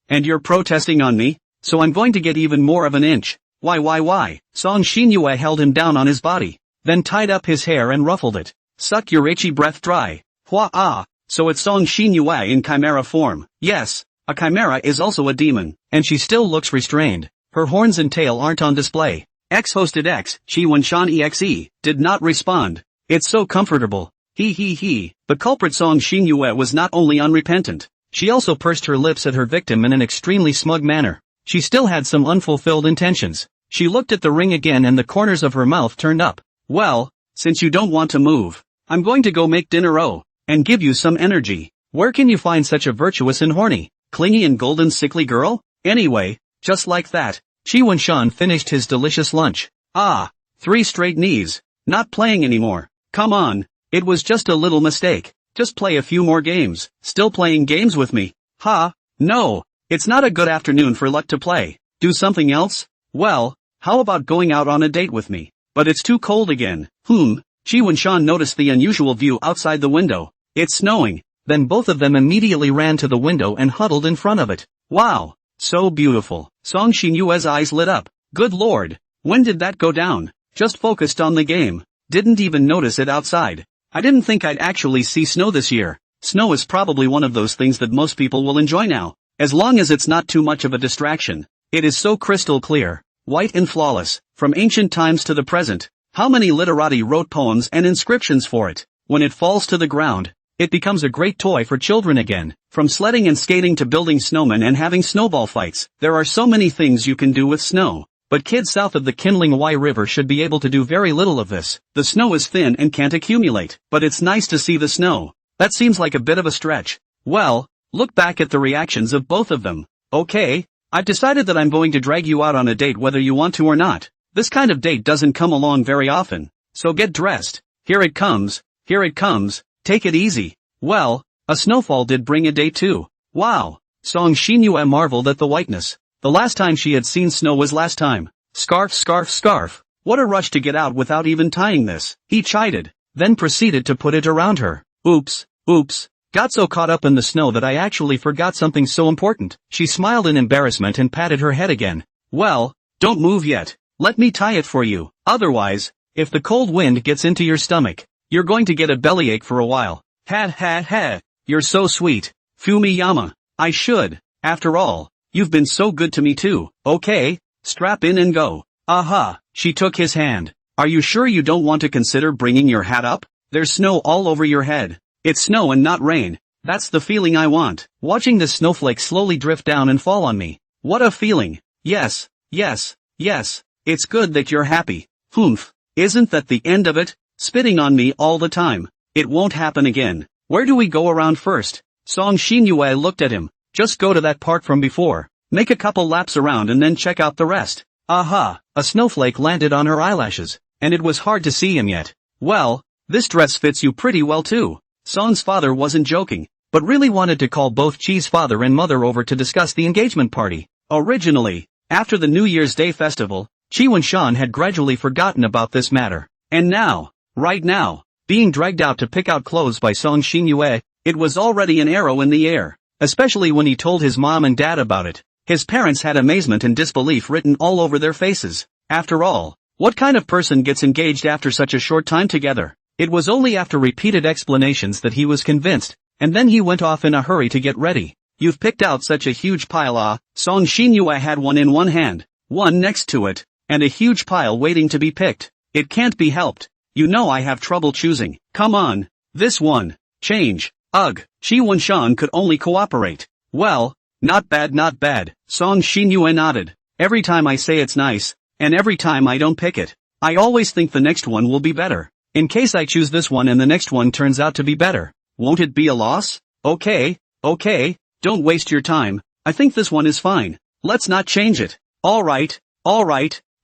And you're protesting on me? So I'm going to get even more of an inch. Why? Song Xinyue held him down on his body, then tied up his hair and ruffled it. Suck your itchy breath dry. So it's Song Xinyue in chimera form. Yes, a chimera is also a demon, and she still looks restrained. Her horns and tail aren't on display. X-hosted X, Chi Wunshan EXE, did not respond. It's so comfortable. He. The culprit Song Xinyue was not only unrepentant, she also pursed her lips at her victim in an extremely smug manner. She still had some unfulfilled intentions. She looked at the ring again and the corners of her mouth turned up. Well, since you don't want to move, I'm going to go make dinner and give you some energy. Where can you find such a virtuous and horny, clingy and golden sickly girl? Anyway, Just like that, Chi Wen-shan finished his delicious lunch. Ah, 3 straight knees. Not playing anymore. Come on, it was just a little mistake. Just play a few more games. Still playing games with me? Ha, no, it's not a good afternoon for luck to play. Do something else? Well, how about going out on a date with me? But it's too cold again. Chi Wen-shan noticed the unusual view outside the window. It's snowing. Then both of them immediately ran to the window and huddled in front of it. Wow, so beautiful. Song Xinyue's eyes lit up. Good lord, when did that go down? Just focused on the game. Didn't even notice it outside. I didn't think I'd actually see snow this year. Snow is probably one of those things that most people will enjoy now, as long as it's not too much of a distraction. It is so crystal clear, white and flawless, from ancient times to the present. How many literati wrote poems and inscriptions for it? When it falls to the ground, it becomes a great toy for children again. From sledding and skating to building snowmen and having snowball fights, there are so many things you can do with snow. But kids south of the Kinling Y River should be able to do very little of this. The snow is thin and can't accumulate, but it's nice to see the snow. That seems like a bit of a stretch. Well, look back at the reactions of both of them. Okay, I've decided that I'm going to drag you out on a date whether you want to or not. This kind of date doesn't come along very often. So get dressed. Here it comes. Here it comes. Take it easy. Well, a snowfall did bring a date too. Wow. Song Xinyue marveled at the whiteness. The last time she had seen snow was last time. Scarf, scarf, scarf. What a rush to get out without even tying this. He chided, then proceeded to put it around her. Oops, oops. Got so caught up in the snow that I actually forgot something so important. She smiled in embarrassment and patted her head again. Well, don't move yet. Let me tie it for you. Otherwise, if the cold wind gets into your stomach, you're going to get a bellyache for a while. Ha ha ha. You're so sweet. Fumiyama. I should. After all, you've been so good to me too. Okay, strap in and go. Aha. She took his hand. Are you sure you don't want to consider bringing your hat up? There's snow all over your head. It's snow and not rain. That's the feeling I want. Watching the snowflake slowly drift down and fall on me. What a feeling. Yes, yes, yes. It's good that you're happy. Humph. Isn't that the end of it? Spitting on me all the time. It won't happen again. Where do we go around first? Song Xinyue looked at him. Just go to that part from before. Make a couple laps around and then check out the rest. Aha. A snowflake landed on her eyelashes, and it was hard to see him yet. Well, this dress fits you pretty well too. Song's father wasn't joking, but really wanted to call both Chi's father and mother over to discuss the engagement party. Originally, after the New Year's Day festival, Chi Wen-shan had gradually forgotten about this matter. And now, right now, being dragged out to pick out clothes by Song Xinyue, it was already an arrow in the air. Especially when he told his mom and dad about it. His parents had amazement and disbelief written all over their faces. After all, what kind of person gets engaged after such a short time together? It was only after repeated explanations that he was convinced, and then he went off in a hurry to get ready. You've picked out such a huge pile. Song Xinyue had one in one hand, one next to it, and a huge pile waiting to be picked. It can't be helped. You know I have trouble choosing. Come on. This one. Change. Ugh. Chi Wen-shan could only cooperate. Well, not bad, not bad. Song Xinyue nodded. Every time I say it's nice, and every time I don't pick it, I always think the next one will be better. In case I choose this one and the next one turns out to be better, won't it be a loss? Okay, okay, don't waste your time. I think this one is fine. Let's not change it. Alright,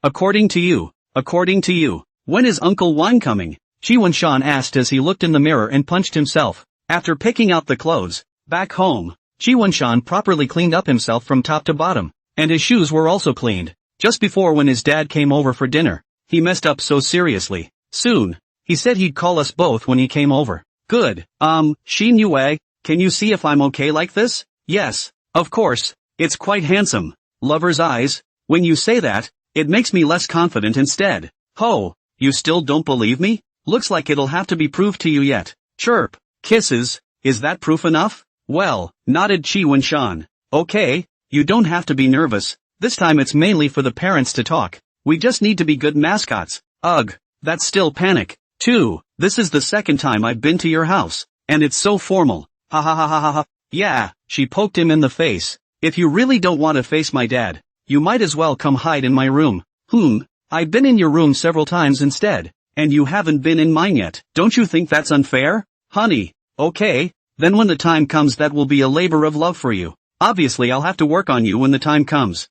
according to you, when is Uncle Wine coming? Chi Wen-shan asked as he looked in the mirror and punched himself. After picking out the clothes, back home, Chi Wen-shan properly cleaned up himself from top to bottom, and his shoes were also cleaned. Just before when his dad came over for dinner, he messed up so seriously. Soon, he said he'd call us both when he came over. Good. Xinyue, can you see if I'm okay like this? Yes, of course, it's quite handsome. Lover's eyes. When you say that, it makes me less confident instead. Ho, you still don't believe me? Looks like it'll have to be proved to you yet. Chirp. Kisses, is that proof enough? Well, nodded Chi Wen-shan. Okay, you don't have to be nervous. This time it's mainly for the parents to talk. We just need to be good mascots. Ugh, that's still panic. 2. This is the second time I've been to your house, and it's so formal. Ha ha ha ha ha ha. Yeah, she poked him in the face. If you really don't want to face my dad, you might as well come hide in my room. I've been in your room several times instead, and you haven't been in mine yet. Don't you think that's unfair? Honey, okay, then when the time comes that will be a labor of love for you. Obviously I'll have to work on you when the time comes.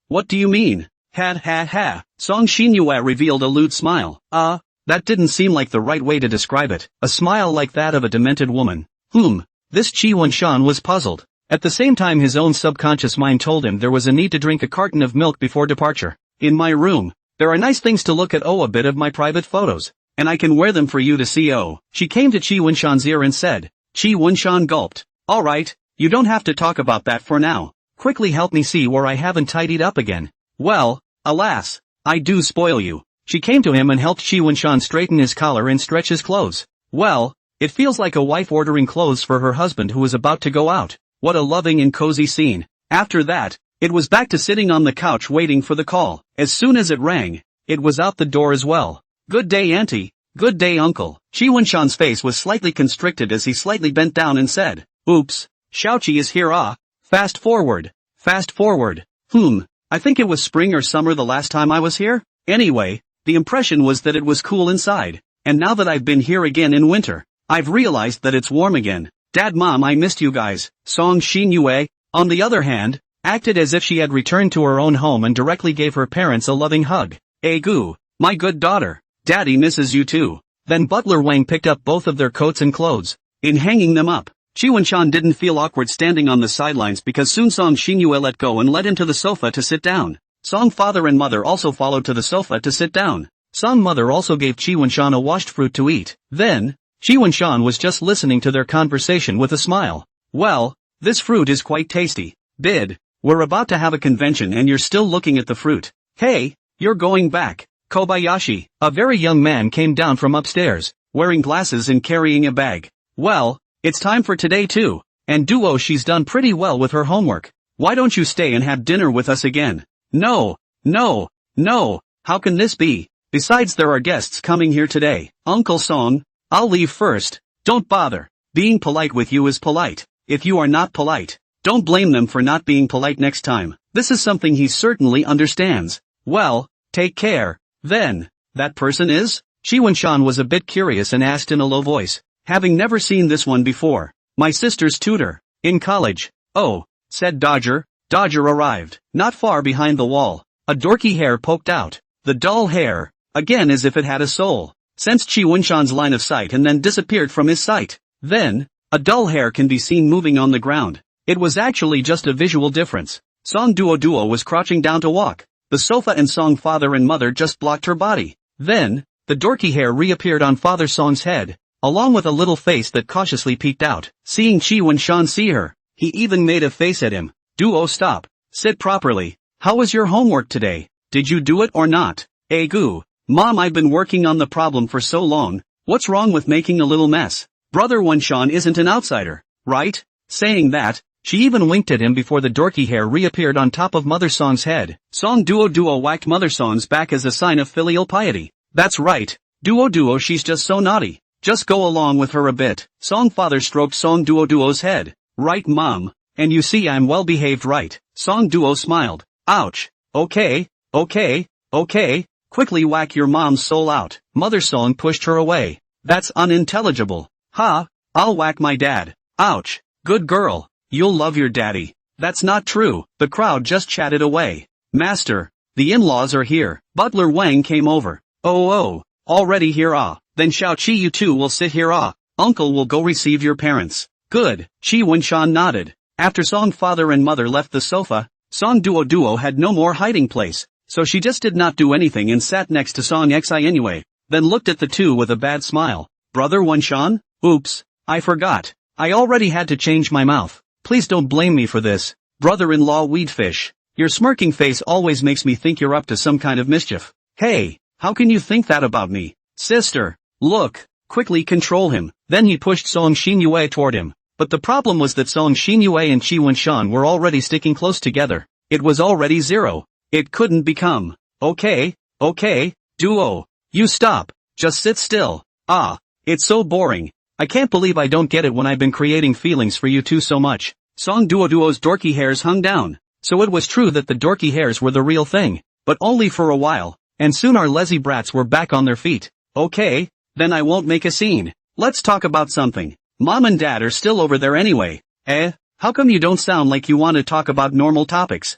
What do you mean? Ha ha ha. Song Xinyue revealed a lewd smile. That didn't seem like the right way to describe it. A smile like that of a demented woman. This Qi Wenshan was puzzled. At the same time his own subconscious mind told him there was a need to drink a carton of milk before departure. In my room, there are nice things to look at. A bit of my private photos. And I can wear them for you to see. She came to Qi Wenshan's ear and said. Qi Wenshan gulped. Alright, you don't have to talk about that for now. Quickly help me see where I haven't tidied up again. Well, alas, I do spoil you. She came to him and helped Qi Wenshan straighten his collar and stretch his clothes. Well, it feels like a wife ordering clothes for her husband who is about to go out. What a loving and cozy scene. After that, it was back to sitting on the couch waiting for the call. As soon as it rang, it was out the door as well. Good day, auntie. Good day, uncle. Qi Wenshan's face was slightly constricted as he slightly bent down and said, Oops, Xiaoqi is here. Fast forward. Fast forward. I think it was spring or summer the last time I was here. Anyway, the impression was that it was cool inside. And now that I've been here again in winter, I've realized that it's warm again. Dad, Mom, I missed you guys. Song Xinyue, on the other hand, acted as if she had returned to her own home and directly gave her parents a loving hug. Goo, my good daughter. Daddy misses you too. Then Butler Wang picked up both of their coats and clothes. In hanging them up, Qi Wenshan didn't feel awkward standing on the sidelines because soon Song Xinyue let go and led him to the sofa to sit down. Song father and mother also followed to the sofa to sit down. Song mother also gave Qi Wenshan a washed fruit to eat. Then, Qi Wenshan was just listening to their conversation with a smile. Well, this fruit is quite tasty. We're about to have a convention and you're still looking at the fruit. Hey, you're going back. Kobayashi, a very young man came down from upstairs, wearing glasses and carrying a bag. Well, it's time for today too. And Duo, she's done pretty well with her homework. Why don't you stay and have dinner with us again? No. How can this be? Besides there are guests coming here today. Uncle Song, I'll leave first. Don't bother. Being polite with you is polite. If you are not polite, don't blame them for not being polite next time. This is something he certainly understands. Well, take care. Then, that person is? Qi Wenshan was a bit curious and asked in a low voice, having never seen this one before. My sister's tutor. In college. Oh, said Dodger. Dodger arrived. Not far behind the wall. A dorky hair poked out. The dull hair, again as if it had a soul, sensed Qi Wenshan's line of sight and then disappeared from his sight. Then, a dull hair can be seen moving on the ground. It was actually just a visual difference. Song Duo was crouching down to walk. The sofa and Song father and mother just blocked her body. Then, the dorky hair reappeared on Father Song's head, along with a little face that cautiously peeked out. Seeing Qi Wenshan see her, he even made a face at him. Duo, stop. Sit properly. How was your homework today? Did you do it or not? Goo. Mom, I've been working on the problem for so long. What's wrong with making a little mess? Brother Wenshan isn't an outsider, right? Saying that, she even winked at him before the dorky hair reappeared on top of Mother Song's head. Song Duo whacked Mother Song's back as a sign of filial piety. That's right. Duo, she's just so naughty. Just go along with her a bit. Song father stroked Song Duo's head. Right, Mom. And you see I'm well behaved, right? Song Duo smiled. Ouch. Okay. Quickly whack your mom's soul out. Mother Song pushed her away. That's unintelligible. Ha, I'll whack my dad. Ouch. Good girl. You'll love your daddy. That's not true. The crowd just chatted away. Master, the in-laws are here. Butler Wang came over. Oh, already here. Then Xiaoqi, you two will sit here. Uncle will go receive your parents. Good. Qi Wenshan nodded. After Song father and mother left the sofa, Song Duo had no more hiding place, so she just did not do anything and sat next to Song Xinyue, then looked at the two with a bad smile. Brother Wenshan? Oops, I forgot. I already had to change my mouth. Please don't blame me for this. Brother-in-law Weedfish. Your smirking face always makes me think you're up to some kind of mischief. Hey, how can you think that about me? Sister, look, quickly control him. Then he pushed Song Xinyue toward him. But the problem was that Song Xinyue and Qi Wenshan were already sticking close together. It was already 0. It couldn't become. Okay, Duo. You stop. Just sit still. It's so boring. I can't believe I don't get it when I've been creating feelings for you two so much. Song Duo's dorky hairs hung down. So it was true that the dorky hairs were the real thing. But only for a while. And soon our lazy brats were back on their feet. Okay, then I won't make a scene. Let's talk about something. Mom and Dad are still over there anyway. How come you don't sound like you want to talk about normal topics?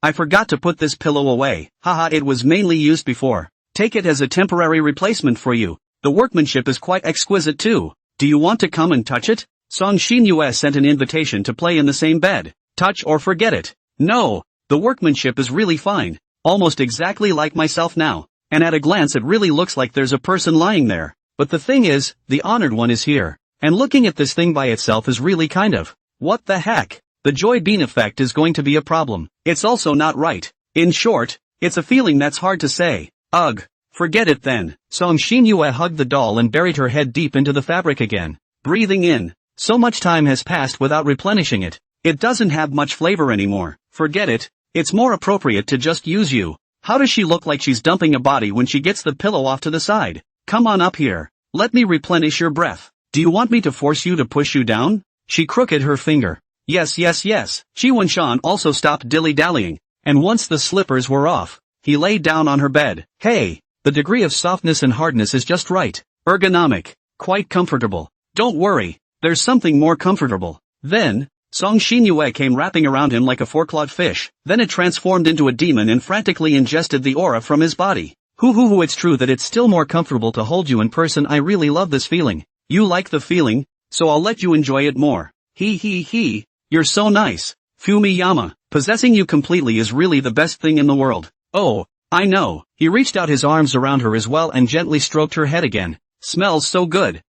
I forgot to put this pillow away. Haha, it was mainly used before. Take it as a temporary replacement for you. The workmanship is quite exquisite too. Do you want to come and touch it? Song Shin-yue sent an invitation to play in the same bed. Touch or forget it. No, the workmanship is really fine. Almost exactly like myself now. And at a glance it really looks like there's a person lying there. But the thing is, the honored one is here. And looking at this thing by itself is really kind of, what the heck? The Joy Bean effect is going to be a problem. It's also not right. In short, it's a feeling that's hard to say. Ugh. Forget it then. Song Shin-yue hugged the doll and buried her head deep into the fabric again. Breathing in. So much time has passed without replenishing it. It doesn't have much flavor anymore. Forget it. It's more appropriate to just use you. How does she look like she's dumping a body when she gets the pillow off to the side? Come on up here. Let me replenish your breath. Do you want me to force you to push you down? She crooked her finger. Yes. Chi Wen-shan also stopped dilly-dallying, and once the slippers were off, he lay down on her bed. Hey, the degree of softness and hardness is just right. Ergonomic. Quite comfortable. Don't worry, there's something more comfortable. Then, Song Shin-yue came wrapping around him like a four-clawed fish. Then it transformed into a demon and frantically ingested the aura from his body. Hoo, it's true that it's still more comfortable to hold you in person. I really love this feeling. You like the feeling, so I'll let you enjoy it more. He. You're so nice. Fumiyama. Possessing you completely is really the best thing in the world. Oh, I know. He reached out his arms around her as well and gently stroked her head again. Smells so good.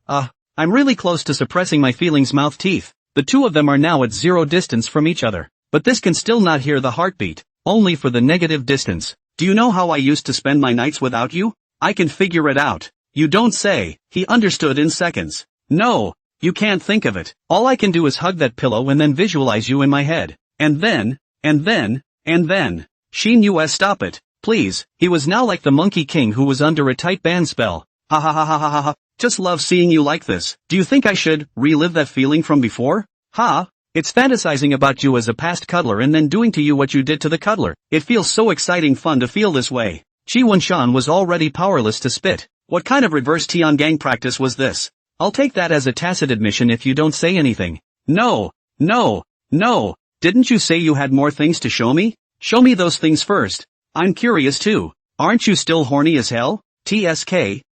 I'm really close to suppressing my feelings. Mouth teeth. The two of them are now at 0 distance from each other. But this can still not hear the heartbeat, only for the negative distance. Do you know how I used to spend my nights without you? I can figure it out. You don't say. He understood in seconds. No, you can't think of it. All I can do is hug that pillow and then visualize you in my head. And then. Shin-yue, stop it, please. He was now like the Monkey King who was under a tight band spell. Ha. Just love seeing you like this. Do you think I should relive that feeling from before? It's fantasizing about you as a past cuddler and then doing to you what you did to the cuddler. It feels so exciting fun to feel this way. Chi Wen-shan was already powerless to spit. What kind of reverse Tiangang practice was this? I'll take that as a tacit admission if you don't say anything. No. Didn't you say you had more things to show me? Show me those things first. I'm curious too. Aren't you still horny as hell? TSK.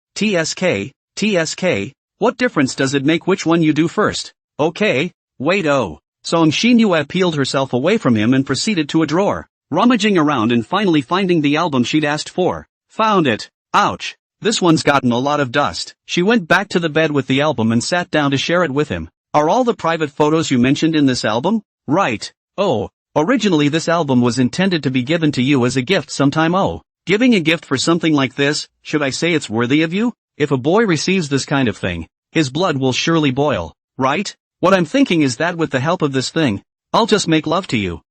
What difference does it make which one you do first? Okay. Wait, oh. Song Shin-yue peeled herself away from him and proceeded to a drawer, rummaging around and finally finding the album she'd asked for. Found it. Ouch. This one's gotten a lot of dust. She went back to the bed with the album and sat down to share it with him. Are all the private photos you mentioned in this album? Right. Oh, originally this album was intended to be given to you as a gift sometime. Oh, giving a gift for something like this, should I say it's worthy of you? If a boy receives this kind of thing, his blood will surely boil, right? What I'm thinking is that with the help of this thing, I'll just make love to you.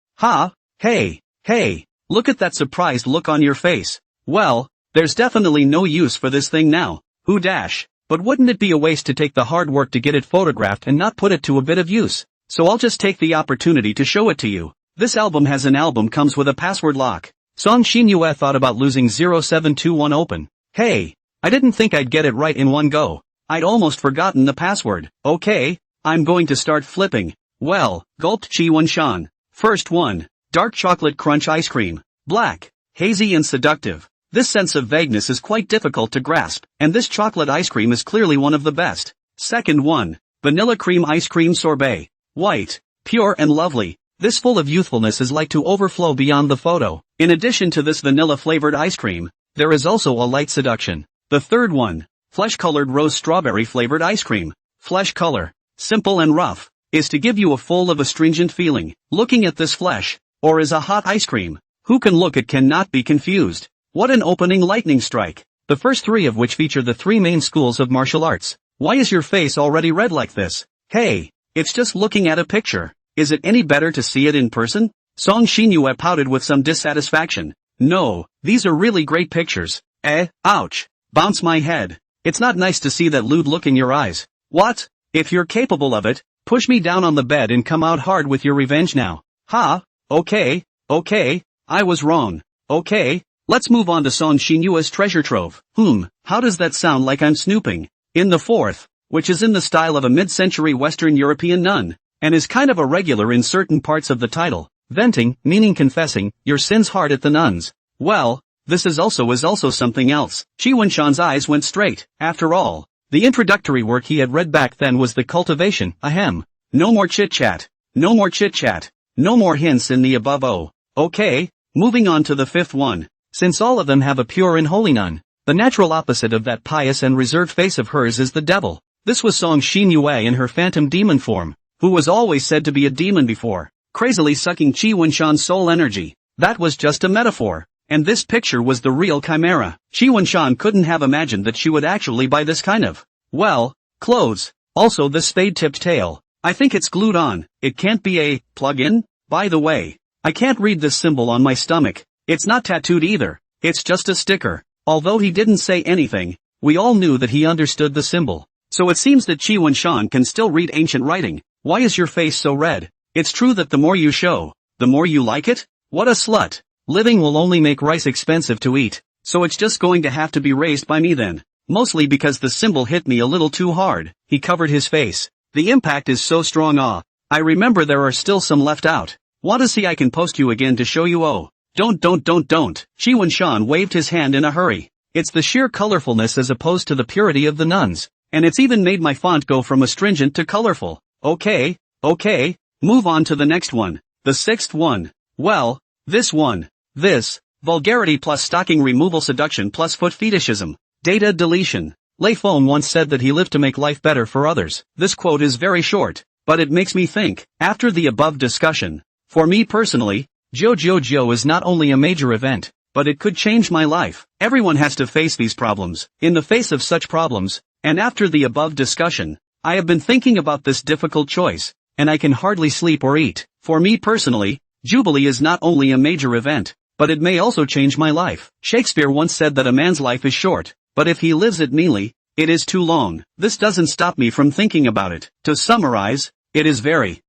Hey, look at that surprised look on your face. Well, there's definitely no use for this thing now. But wouldn't it be a waste to take the hard work to get it photographed and not put it to a bit of use? So I'll just take the opportunity to show it to you. This album comes with a password lock. Song Shin-yue thought about losing 0721 open. Hey, I didn't think I'd get it right in one go. I'd almost forgotten the password. Okay, I'm going to start flipping. Well, gulped Chi Wen-shan. First one, dark chocolate crunch ice cream. Black, hazy and seductive. This sense of vagueness is quite difficult to grasp, and this chocolate ice cream is clearly one of the best. Second one, vanilla cream ice cream sorbet. White, pure and lovely. This full of youthfulness is like to overflow beyond the photo. In addition to this vanilla-flavored ice cream, there is also a light seduction. The third one, flesh-colored rose strawberry-flavored ice cream. Flesh color, simple and rough, is to give you a full of astringent feeling. Looking at this flesh, or is a hot ice cream, who can look at cannot be confused. What an opening lightning strike. The first three of which feature the three main schools of martial arts. Why is your face already red like this? Hey, it's just looking at a picture. Is it any better to see it in person? Song Shin-yue pouted with some dissatisfaction. No, these are really great pictures. Ouch. Bounce my head. It's not nice to see that lewd look in your eyes. What? If you're capable of it, push me down on the bed and come out hard with your revenge now. Okay, I was wrong. Okay, let's move on to Song Shin-yue's treasure trove. How does that sound like I'm snooping? In the fourth, which is in the style of a mid-century Western European nun, and is kind of a regular in certain parts of the title, Venting, meaning confessing, your sins hard at the nuns. Well, this is also something else. Chi Wenshan's eyes went straight. After all, the introductory work he had read back then was the cultivation, ahem. No more chit-chat. No more chit-chat. No more hints in the above. Oh, okay, moving on to the fifth one. Since all of them have a pure and holy nun, the natural opposite of that pious and reserved face of hers is the devil. This was Song Xin Yue in her phantom demon form, who was always said to be a demon before, crazily sucking Chi Wenshan's soul energy. That was just a metaphor, and this picture was the real chimera. Chi Wenshan couldn't have imagined that she would actually buy this kind of, well, clothes. Also this spade-tipped tail. I think it's glued on. It can't be a plug-in? By the way, I can't read this symbol on my stomach. It's not tattooed either. It's just a sticker. Although he didn't say anything, we all knew that he understood the symbol. So it seems that Chi Wenshan can still read ancient writing. Why is your face so red? It's true that the more you show, the more you like it? What a slut. Living will only make rice expensive to eat, so it's just going to have to be raised by me then. Mostly because the symbol hit me a little too hard. He covered his face. The impact is so strong. I remember there are still some left out. Want to see? I can post you again to show you. Oh. Don't. Chi Wenshan waved his hand in a hurry. It's the sheer colorfulness as opposed to the purity of the nuns. And it's even made my font go from astringent to colorful. Okay. Move on to the next one. The sixth one. Well, this one. This. Vulgarity plus stocking removal, seduction plus foot fetishism. Data deletion. Lei Feng once said that he lived to make life better for others. This quote is very short, but it makes me think. After the above discussion, for me personally, JoJo is not only a major event, but it could change my life. Everyone has to face these problems. In the face of such problems, and after the above discussion, I have been thinking about this difficult choice, and I can hardly sleep or eat. For me personally, Jubilee is not only a major event, but it may also change my life. Shakespeare once said that a man's life is short, but if he lives it meanly, it is too long. This doesn't stop me from thinking about it. To summarize, it is very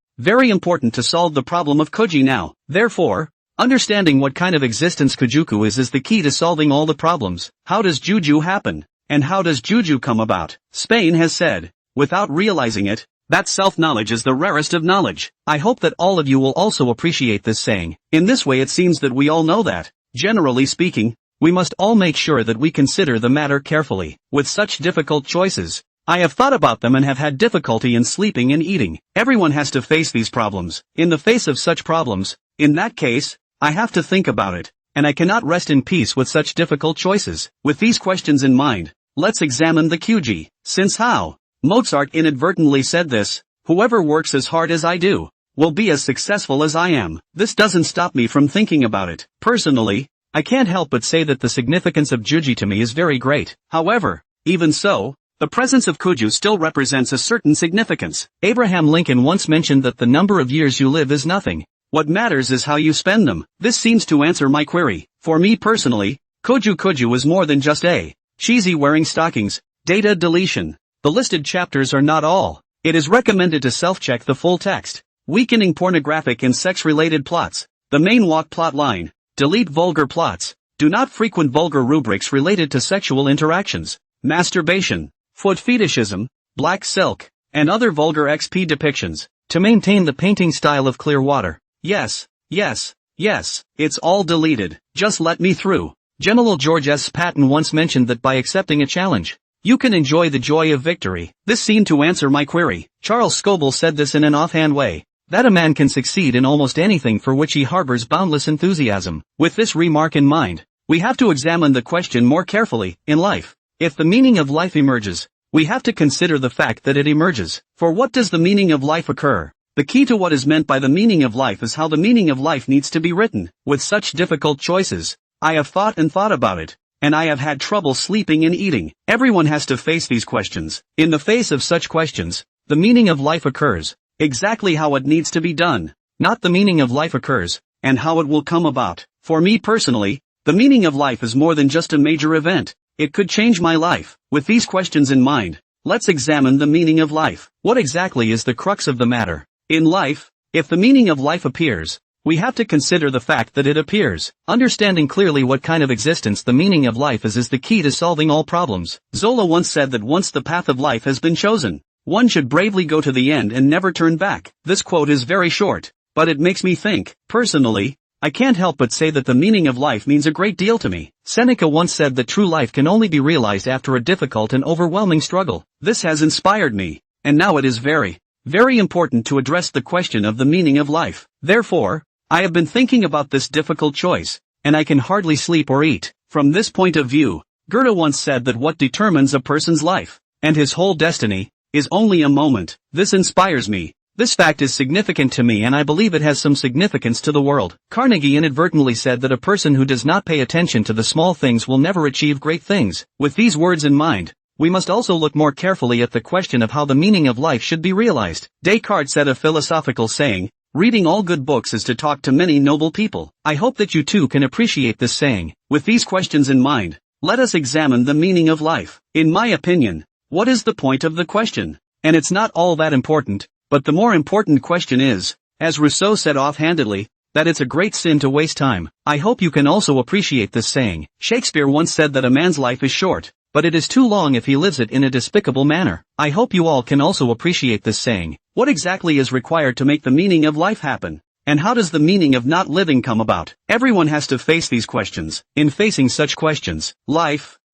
important to solve the problem of Koji now. Therefore, understanding what kind of existence Kojuku is the key to solving all the problems. How does Juju happen? And how does Juju come about? Spain has said, without realizing it, that self-knowledge is the rarest of knowledge. I hope that all of you will also appreciate this saying. In this way it seems that we all know that, generally speaking, we must all make sure that we consider the matter carefully. With such difficult choices, I have thought about them and have had difficulty in sleeping and eating. Everyone has to face these problems. In the face of such problems, in that case, I have to think about it, and I cannot rest in peace with such difficult choices. With these questions in mind, let's examine the Kyuji. Since how? Mozart inadvertently said this, whoever works as hard as I do, will be as successful as I am. This doesn't stop me from thinking about it. Personally, I can't help but say that the significance of Juji to me is very great. However, even so, the presence of Kuju still represents a certain significance. Abraham Lincoln once mentioned that the number of years you live is nothing. What matters is how you spend them. This seems to answer my query. For me personally, Koju is more than just a cheesy wearing stockings. Data deletion. The listed chapters are not all. It is recommended to self-check the full text. Weakening pornographic and sex-related plots. The main walk plot line. Delete vulgar plots. Do not frequent vulgar rubrics related to sexual interactions. Masturbation, foot fetishism, black silk, and other vulgar XP depictions. To maintain the painting style of clear water. Yes, it's all deleted. Just let me through. General George S. Patton once mentioned that by accepting a challenge, you can enjoy the joy of victory. This seemed to answer my query. Charles Scoble said this in an offhand way, that a man can succeed in almost anything for which he harbors boundless enthusiasm. With this remark in mind, we have to examine the question more carefully. In life, if the meaning of life emerges, we have to consider the fact that it emerges. For what does the meaning of life occur? The key to what is meant by the meaning of life is how the meaning of life needs to be written. With such difficult choices, I have thought about it, and I have had trouble sleeping and eating. Everyone has to face these questions. In the face of such questions, the meaning of life occurs, exactly how it needs to be done. Not the meaning of life occurs, and how it will come about. For me personally, the meaning of life is more than just a major event. It could change my life. With these questions in mind, let's examine the meaning of life. What exactly is the crux of the matter? In life, if the meaning of life appears, we have to consider the fact that it appears. Understanding clearly what kind of existence the meaning of life is the key to solving all problems. Zola once said that once the path of life has been chosen, one should bravely go to the end and never turn back. This quote is very short, but it makes me think. Personally, I can't help but say that the meaning of life means a great deal to me. Seneca once said that true life can only be realized after a difficult and overwhelming struggle. This has inspired me, and now it is very, very important to address the question of the meaning of life. Therefore, I have been thinking about this difficult choice, and I can hardly sleep or eat. From this point of view, Goethe once said that what determines a person's life, and his whole destiny, is only a moment. This inspires me. This fact is significant to me and I believe it has some significance to the world. Carnegie inadvertently said that a person who does not pay attention to the small things will never achieve great things. With these words in mind, we must also look more carefully at the question of how the meaning of life should be realized. Descartes said a philosophical saying, "Reading all good books is to talk to many noble people." I hope that you too can appreciate this saying. With these questions in mind, let us examine the meaning of life. In my opinion, what is the point of the question? And it's not all that important. But the more important question is, as Rousseau said offhandedly, that it's a great sin to waste time. I hope you can also appreciate this saying. Shakespeare once said that a man's life is short, but it is too long if he lives it in a despicable manner. I hope you all can also appreciate this saying. What exactly is required to make the meaning of life happen? And how does the meaning of not living come about? Everyone has to face these questions. In facing such questions,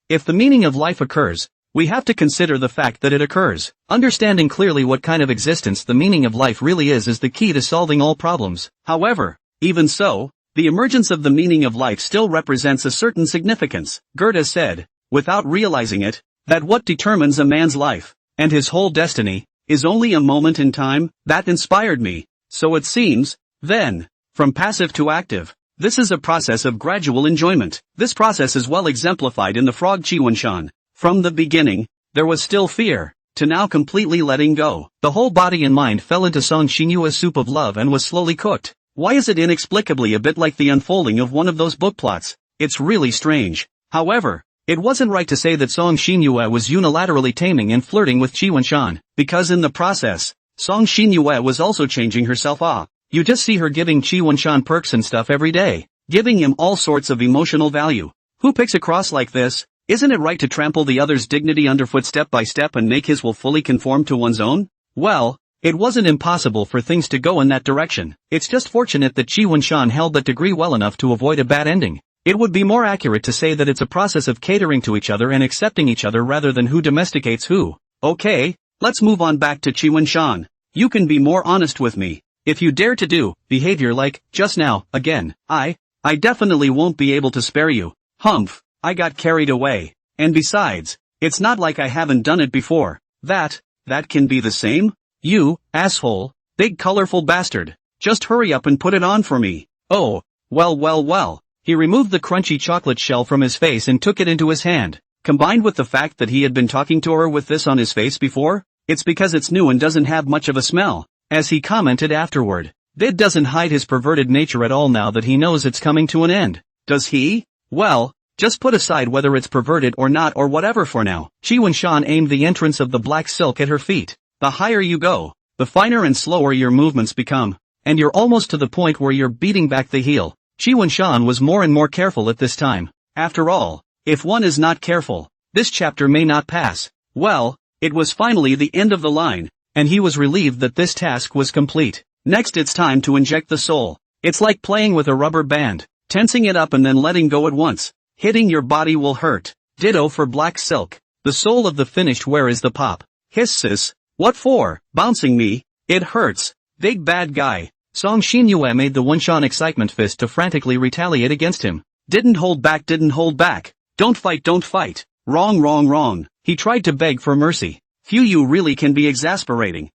if the meaning of life occurs, we have to consider the fact that it occurs. Understanding clearly what kind of existence the meaning of life really is the key to solving all problems. However, even so, the emergence of the meaning of life still represents a certain significance. Goethe said, without realizing it, that what determines a man's life, and his whole destiny, is only a moment in time. That inspired me. So it seems, then, from passive to active, this is a process of gradual enjoyment. This process is well exemplified in the frog Chiwenshan. From the beginning, there was still fear, to now completely letting go. The whole body and mind fell into Song Xinyua's soup of love and was slowly cooked. Why is it inexplicably a bit like the unfolding of one of those book plots? It's really strange. However, it wasn't right to say that Song Xinyue was unilaterally taming and flirting with Chiwenshan, because in the process, Song Xinyue was also changing herself up. You just see her giving Chiwenshan perks and stuff every day, giving him all sorts of emotional value. Who picks a cross like this? Isn't it right to trample the other's dignity underfoot step by step and make his will fully conform to one's own? Well, it wasn't impossible for things to go in that direction. It's just fortunate that Chiwenshan held that degree well enough to avoid a bad ending. It would be more accurate to say that it's a process of catering to each other and accepting each other rather than who domesticates who. Okay, let's move on back to Chiwenshan. You can be more honest with me. If you dare to do behavior like just now, again, I definitely won't be able to spare you. Humph. I got carried away. And besides, it's not like I haven't done it before. That can be the same? You, asshole, big colorful bastard. Just hurry up and put it on for me. Oh, well. He removed the crunchy chocolate shell from his face and took it into his hand. Combined with the fact that he had been talking to her with this on his face before, it's because it's new and doesn't have much of a smell. As he commented afterward, Vid doesn't hide his perverted nature at all now that he knows it's coming to an end. Does he? Well, just put aside whether it's perverted or not or whatever for now. Chiwenshan aimed the entrance of the black silk at her feet. The higher you go, the finer and slower your movements become, and you're almost to the point where you're beating back the heel. Chiwenshan was more and more careful at this time. After all, if one is not careful, this chapter may not pass. Well, it was finally the end of the line, and he was relieved that this task was complete. Next it's time to inject the soul. It's like playing with a rubber band, tensing it up and then letting go at once. Hitting your body will hurt. Ditto for black silk. The soul of the finished wear is the pop. Hiss sis. What for? Bouncing me? It hurts. Big bad guy. Song Xinyue made the Wenshan excitement fist to frantically retaliate against him. Didn't hold back. Don't fight. Wrong. He tried to beg for mercy. Phew, you really can be exasperating.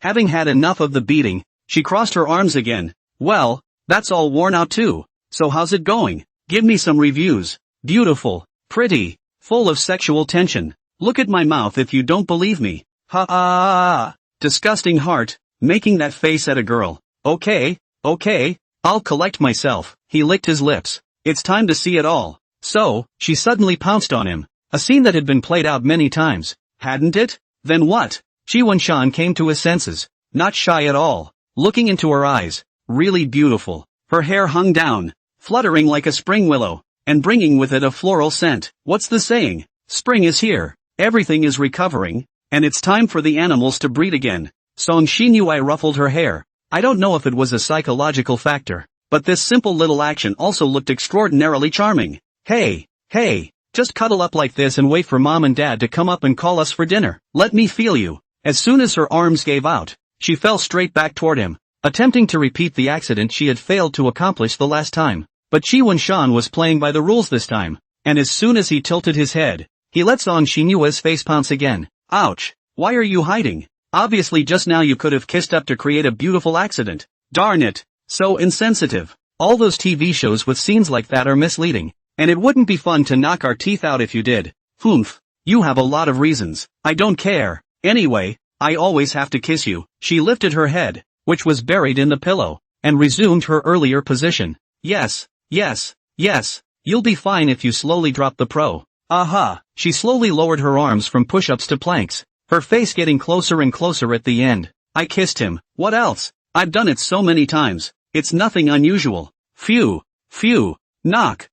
Having had enough of the beating, she crossed her arms again. Well, that's all worn out too. So how's it going? Give me some reviews. Beautiful. Pretty. Full of sexual tension. Look at my mouth if you don't believe me. Disgusting heart, making that face at a girl. Okay, I'll collect myself. He licked his lips. It's time to see it all. So, she suddenly pounced on him. A scene that had been played out many times. Hadn't it? Then what? Chiwenshan came to his senses. Not shy at all. Looking into her eyes. Really beautiful. Her hair hung down, fluttering like a spring willow, and bringing with it a floral scent. What's the saying? Spring is here, everything is recovering, and it's time for the animals to breed again. Song Xinyue ruffled her hair. I don't know if it was a psychological factor, but this simple little action also looked extraordinarily charming. Hey, just cuddle up like this and wait for mom and dad to come up and call us for dinner. Let me feel you. As soon as her arms gave out, she fell straight back toward him, attempting to repeat the accident she had failed to accomplish the last time. But Chi Wen-shan was playing by the rules this time, and as soon as he tilted his head, he let Song Xinyue's face pounce again. Ouch! Why are you hiding? Obviously just now you could have kissed up to create a beautiful accident. Darn it! So insensitive. All those TV shows with scenes like that are misleading, and it wouldn't be fun to knock our teeth out if you did. Humph. You have a lot of reasons. I don't care. Anyway, I always have to kiss you. She lifted her head, which was buried in the pillow, and resumed her earlier position. Yes. You'll be fine if you slowly drop the pro. Aha! She slowly lowered her arms from push-ups to planks, her face getting closer and closer at the end. I kissed him. What else? I've done it so many times. It's nothing unusual. Phew. Knock.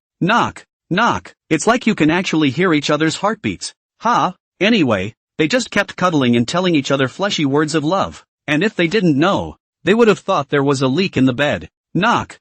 It's like you can actually hear each other's heartbeats. Ha! Anyway, they just kept cuddling and telling each other fleshy words of love. And if they didn't know, they would have thought there was a leak in the bed. Knock.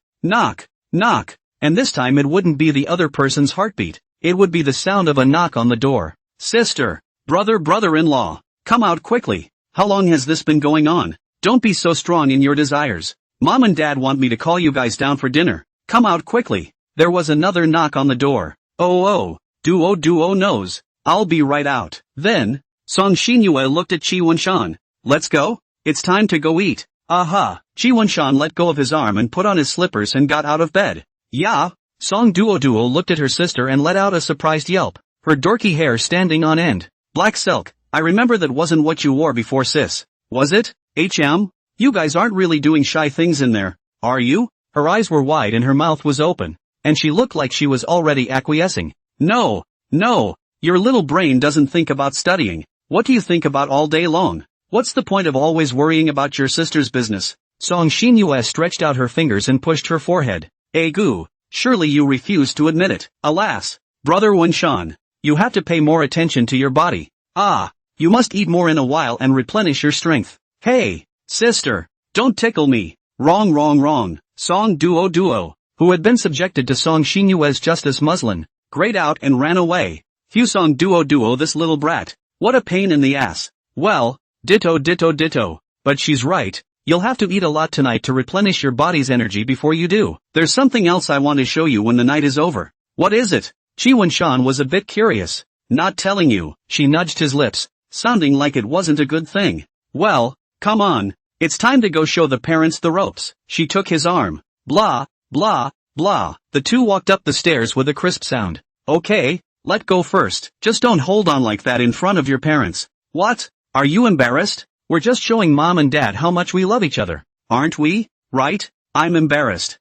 And this time it wouldn't be the other person's heartbeat. It would be the sound of a knock on the door. Sister, brother-in-law, come out quickly. How long has this been going on? Don't be so strong in your desires. Mom and Dad want me to call you guys down for dinner. Come out quickly. There was another knock on the door. Oh, duo knows. I'll be right out. Then, Song Xinyue looked at Chi Wen-shan. Let's go? It's time to go eat. Aha! Chi Wen-shan let go of his arm and put on his slippers and got out of bed. Yeah? Song Duo looked at her sister and let out a surprised yelp, her dorky hair standing on end. Black silk, I remember that wasn't what you wore before sis. Was it? You guys aren't really doing shy things in there, are you? Her eyes were wide and her mouth was open, and she looked like she was already acquiescing. No, your little brain doesn't think about studying. What do you think about all day long? What's the point of always worrying about your sister's business? Song Xinyue stretched out her fingers and pushed her forehead. Gu, surely you refuse to admit it. Alas, brother Wen-shan, you have to pay more attention to your body. You must eat more in a while and replenish your strength. Hey, sister, don't tickle me. Wrong. Song Duo, who had been subjected to Song Xinyue's justice muslin, grayed out and ran away. Phew, Song Duo, this little brat. What a pain in the ass. Well, ditto. But she's right. You'll have to eat a lot tonight to replenish your body's energy before you do. There's something else I want to show you when the night is over. What is it? Chi Wen-shan was a bit curious. Not telling you. She nudged his lips, sounding like it wasn't a good thing. Well, come on. It's time to go show the parents the ropes. She took his arm. Blah. The two walked up the stairs with a crisp sound. Okay, let go first. Just don't hold on like that in front of your parents. What? Are you embarrassed? We're just showing mom and dad how much we love each other. Aren't we? Right? I'm embarrassed.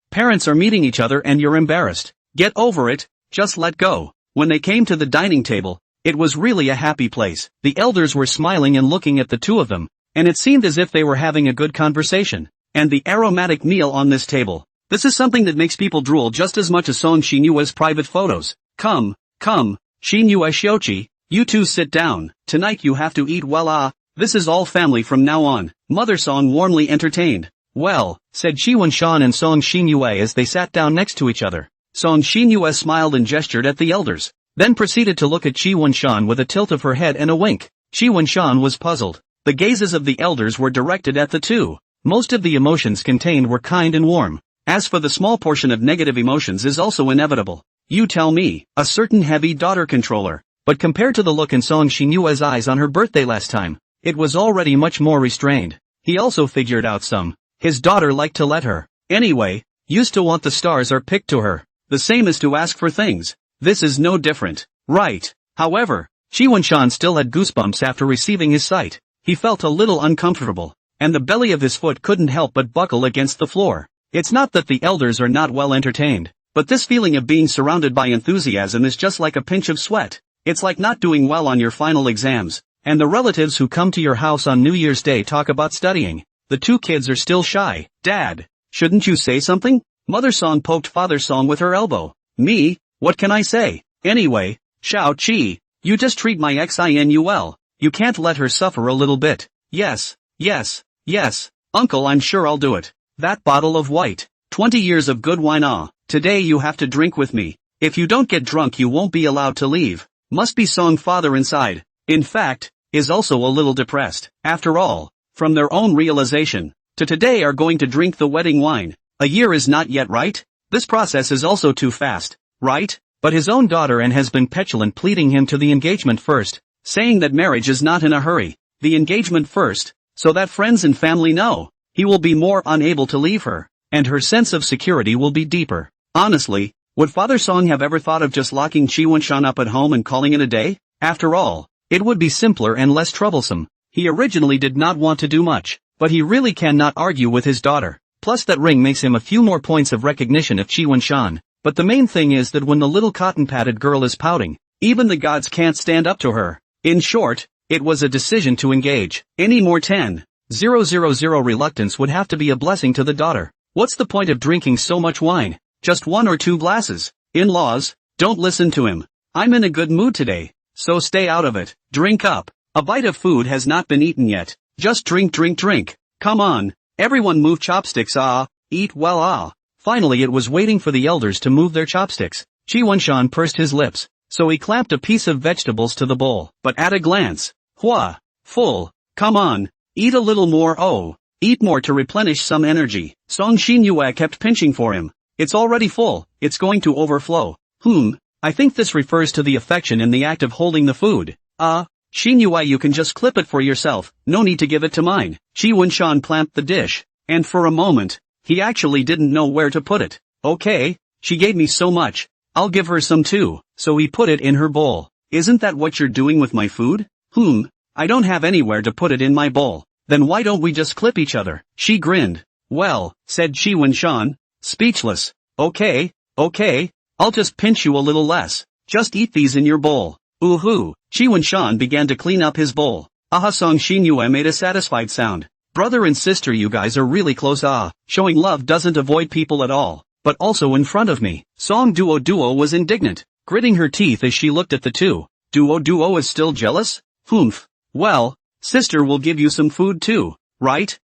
Parents are meeting each other and you're embarrassed. Get over it. Just let go. When they came to the dining table, it was really a happy place. The elders were smiling and looking at the two of them, and it seemed as if they were having a good conversation. And the aromatic meal on this table. This is something that makes people drool just as much as Song Xinyue's private photos. Come, Xinyue Shiochi, you two sit down. Tonight you have to eat well. This is all family from now on. Mother Song warmly entertained. Well, said Chi Wen-shan and Song Xinyue as they sat down next to each other. Song Xinyue smiled and gestured at the elders, then proceeded to look at Chi Wen-shan with a tilt of her head and a wink. Chi Wen-shan was puzzled. The gazes of the elders were directed at the two. Most of the emotions contained were kind and warm. As for the small portion of negative emotions is also inevitable. You tell me, a certain heavy daughter controller. But compared to the look in Song Xinyue's eyes on her birthday last time, it was already much more restrained. He also figured out his daughter liked to let her. Anyway, used to want the stars are picked to her. The same as to ask for things. This is no different. Right. However, Chi Wen-shan still had goosebumps after receiving his sight. He felt a little uncomfortable, and the belly of his foot couldn't help but buckle against the floor. It's not that the elders are not well entertained, but this feeling of being surrounded by enthusiasm is just like a pinch of sweat. It's like not doing well on your final exams, and the relatives who come to your house on New Year's Day talk about studying. The two kids are still shy. Dad, shouldn't you say something? Mother Song poked Father Song with her elbow. Me? What can I say? Anyway, Xiao Qi, you just treat my Xinu well. You can't let her suffer a little bit. Yes. Uncle, I'm sure I'll do it. That bottle of white. 20 years of good wine. Today you have to drink with me. If you don't get drunk you won't be allowed to leave. Must be Song father inside. In fact, is also a little depressed. After all, from their own realization, to today are going to drink the wedding wine. A year is not yet right? This process is also too fast, right? But his own daughter and has been petulant, pleading him to the engagement first, saying that marriage is not in a hurry. The engagement first, so that friends and family know. He will be more unable to leave her, and her sense of security will be deeper. Honestly, would Father Song have ever thought of just locking Chi Wen-shan up at home and calling it a day? After all, it would be simpler and less troublesome. He originally did not want to do much, but he really cannot argue with his daughter. Plus that ring makes him a few more points of recognition of Chi Wen-shan. But the main thing is that when the little cotton-padded girl is pouting, even the gods can't stand up to her. In short, it was a decision to engage. Any more 10,000 reluctance would have to be a blessing to the daughter. What's the point of drinking so much wine? Just 1 or 2 glasses. In-laws, don't listen to him. I'm in a good mood today, so stay out of it. Drink up. A bite of food has not been eaten yet. Just drink. Come on. Everyone move chopsticks. Eat well. Finally it was waiting for the elders to move their chopsticks. Chi Wen-shan pursed his lips, so he clamped a piece of vegetables to the bowl. But at a glance, full. Come on. Eat a little more. Eat more to replenish some energy. Song Xinyue kept pinching for him. It's already full, it's going to overflow. I think this refers to the affection in the act of holding the food. Xinyue, you can just clip it for yourself, no need to give it to mine. Chi Wen-shan clamped the dish, and for a moment, he actually didn't know where to put it. Okay, she gave me so much, I'll give her some too, so he put it in her bowl. Isn't that what you're doing with my food? I don't have anywhere to put it in my bowl. Then why don't we just clip each other? She grinned. Well, said Chi Wen-shan, speechless. Okay, I'll just pinch you a little less. Just eat these in your bowl. Ooh-hoo. Chi Wen-shan began to clean up his bowl. Song Xinyue made a satisfied sound. Brother and sister, you guys are really close. Showing love doesn't avoid people at all, but also in front of me. Song Duo was indignant, gritting her teeth as she looked at the two. Duo is still jealous? Well, sister will give you some food too, right?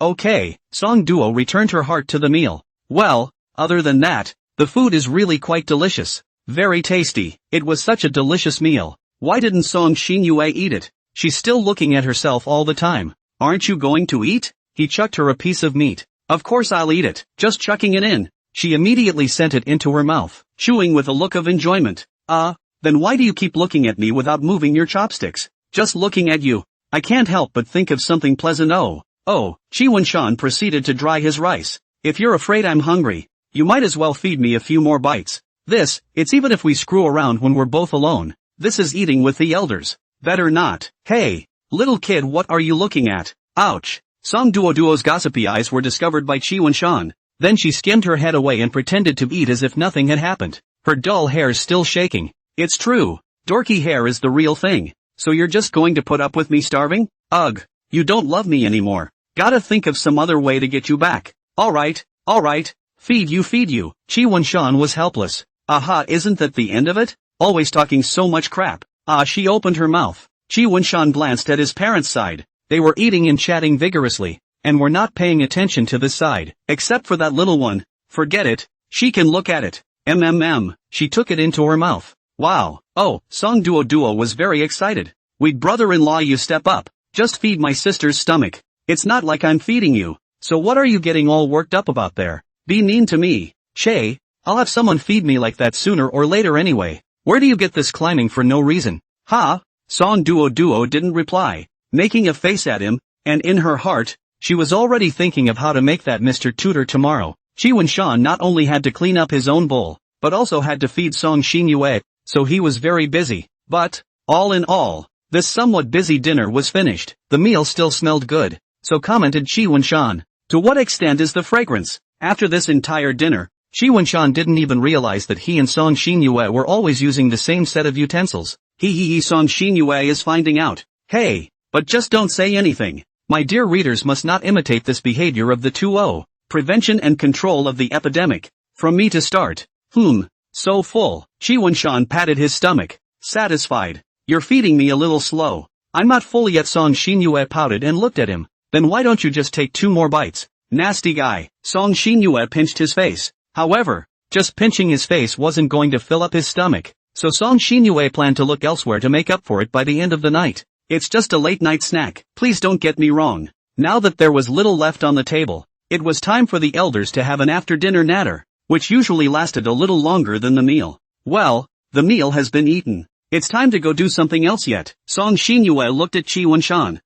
Okay. Song Duo returned her heart to the meal. Well, other than that, the food is really quite delicious. Very tasty. It was such a delicious meal. Why didn't Song Xinyue eat it? She's still looking at herself all the time. Aren't you going to eat? He chucked her a piece of meat. Of course I'll eat it. Just chucking it in. She immediately sent it into her mouth, chewing with a look of enjoyment. Then why do you keep looking at me without moving your chopsticks? Just looking at you. I can't help but think of something pleasant. Chi Wen-shan proceeded to dry his rice. If you're afraid I'm hungry, you might as well feed me a few more bites. It's even if we screw around when we're both alone. This is eating with the elders. Better not. Hey, little kid, what are you looking at? Ouch. Song Duo's gossipy eyes were discovered by Chi Wen-shan. Then she skimmed her head away and pretended to eat as if nothing had happened. Her dull hair's still shaking. It's true. Dorky hair is the real thing. So you're just going to put up with me starving? Ugh. You don't love me anymore. Gotta think of some other way to get you back. Alright. Feed you. Chi Wen-shan was helpless. Isn't that the end of it? Always talking so much crap. She opened her mouth. Chi Wen-shan glanced at his parents' side. They were eating and chatting vigorously, and were not paying attention to this side. Except for that little one. Forget it. She can look at it. She took it into her mouth. Wow. Song Duo was very excited. We'd brother-in-law, you step up. Just feed my sister's stomach. It's not like I'm feeding you. So what are you getting all worked up about there? Be mean to me. Che, I'll have someone feed me like that sooner or later anyway. Where do you get this climbing for no reason? Song Duo didn't reply, making a face at him, and in her heart, she was already thinking of how to make that Mr. Tutor tomorrow. Chi Wen-shan not only had to clean up his own bowl, but also had to feed Song Xinyue, so he was very busy. But, all in all, this somewhat busy dinner was finished. The meal still smelled good, so commented Chi Wen-shan. To what extent is the fragrance? After this entire dinner, Chi Wen-shan didn't even realize that he and Song Xinyue were always using the same set of utensils. Song Xinyue is finding out. Hey, but just don't say anything. My dear readers must not imitate this behavior of the 2O. Prevention and control of the epidemic. From me to start. So full. Chi Wen-shan patted his stomach. Satisfied. You're feeding me a little slow. I'm not full yet. Song Xinyue pouted and looked at him. Then why don't you just take 2 more bites? Nasty guy. Song Xinyue pinched his face. However, just pinching his face wasn't going to fill up his stomach, so Song Xinyue planned to look elsewhere to make up for it by the end of the night. It's just a late-night snack, please don't get me wrong. Now that there was little left on the table, it was time for the elders to have an after-dinner natter, which usually lasted a little longer than the meal. Well, the meal has been eaten. It's time to go do something else yet. Song Xinyue looked at Qi Wenshan.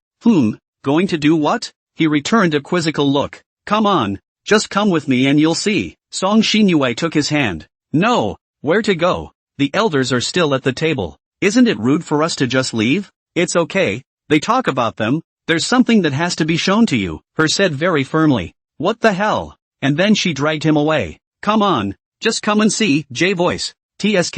Going to do what? He returned a quizzical look. Come on, just come with me and you'll see. Song Xinyue took his hand. No, where to go? The elders are still at the table. Isn't it rude for us to just leave? It's okay, they talk about them. There's something that has to be shown to you, her said very firmly. What the hell? And then she dragged him away. Come on, just come and see, J voice. TSK.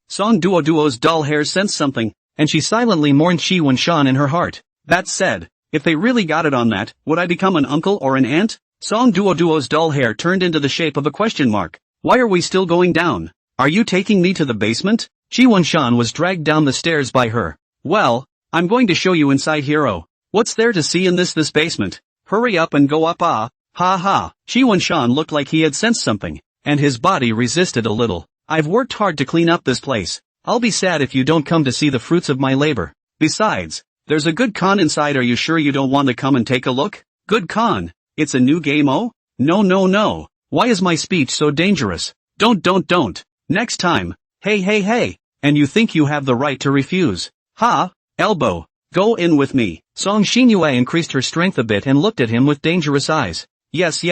Song Duo's dull hair sensed something, and she silently mourned Qi Wenshan in her heart. That said, if they really got it on that, would I become an uncle or an aunt? Song Duo's dull hair turned into the shape of a question mark. Why are we still going down? Are you taking me to the basement? Qi Wenshan was dragged down the stairs by her. Well, I'm going to show you inside hero. What's there to see in this basement? Hurry up and go up ha ha. Qi Wenshan looked like he had sensed something, and his body resisted a little. I've worked hard to clean up this place. I'll be sad if you don't come to see the fruits of my labor. Besides, there's a good con inside. Are you sure you don't want to come and take a look? Good con? It's a new game oh? No. Why is my speech so dangerous? Don't. Next time. Hey. And you think you have the right to refuse? Ha, elbow. Go in with me. Song Xinyue increased her strength a bit and looked at him with dangerous eyes. Yes.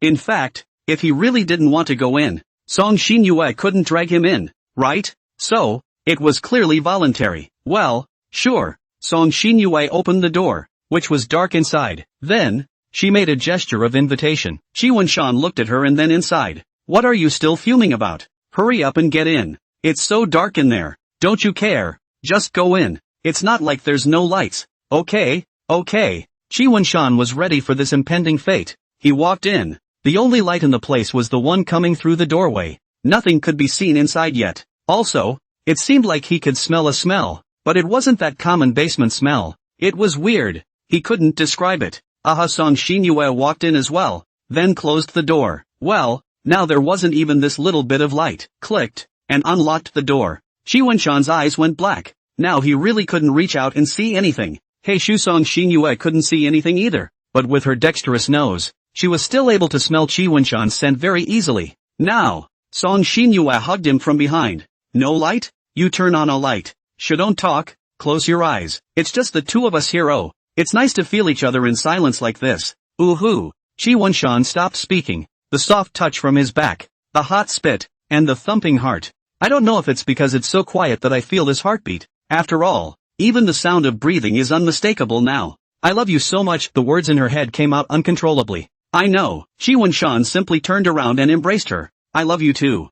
In fact, if he really didn't want to go in, Song Xinyue couldn't drag him in, right? So, it was clearly voluntary. Well, sure. Song Xinyue opened the door, which was dark inside. Then, she made a gesture of invitation. Qi Wenshan looked at her and then inside. What are you still fuming about? Hurry up and get in. It's so dark in there. Don't you care? Just go in. It's not like there's no lights. Okay. Qi Wenshan was ready for this impending fate. He walked in. The only light in the place was the one coming through the doorway. Nothing could be seen inside yet. Also, it seemed like he could smell a smell, but it wasn't that common basement smell. It was weird. He couldn't describe it. Song Xinyue walked in as well, then closed the door. Well, now there wasn't even this little bit of light. Clicked, and unlocked the door. Qi Wenshan's eyes went black. Now he really couldn't reach out and see anything. Hey Song Xinyue couldn't see anything either, but with her dexterous nose, she was still able to smell Qi Wenshan's scent very easily. Now, Song Xinyue hugged him from behind. No light? You turn on a light. Don't talk, close your eyes. It's just the two of us here oh. It's nice to feel each other in silence like this. Ooh. Qi Wenshan stopped speaking. The soft touch from his back, the hot spit, and the thumping heart. I don't know if it's because it's so quiet that I feel this heartbeat. After all, even the sound of breathing is unmistakable now. I love you so much. The words in her head came out uncontrollably. I know. Qi Wenshan simply turned around and embraced her. I love you too.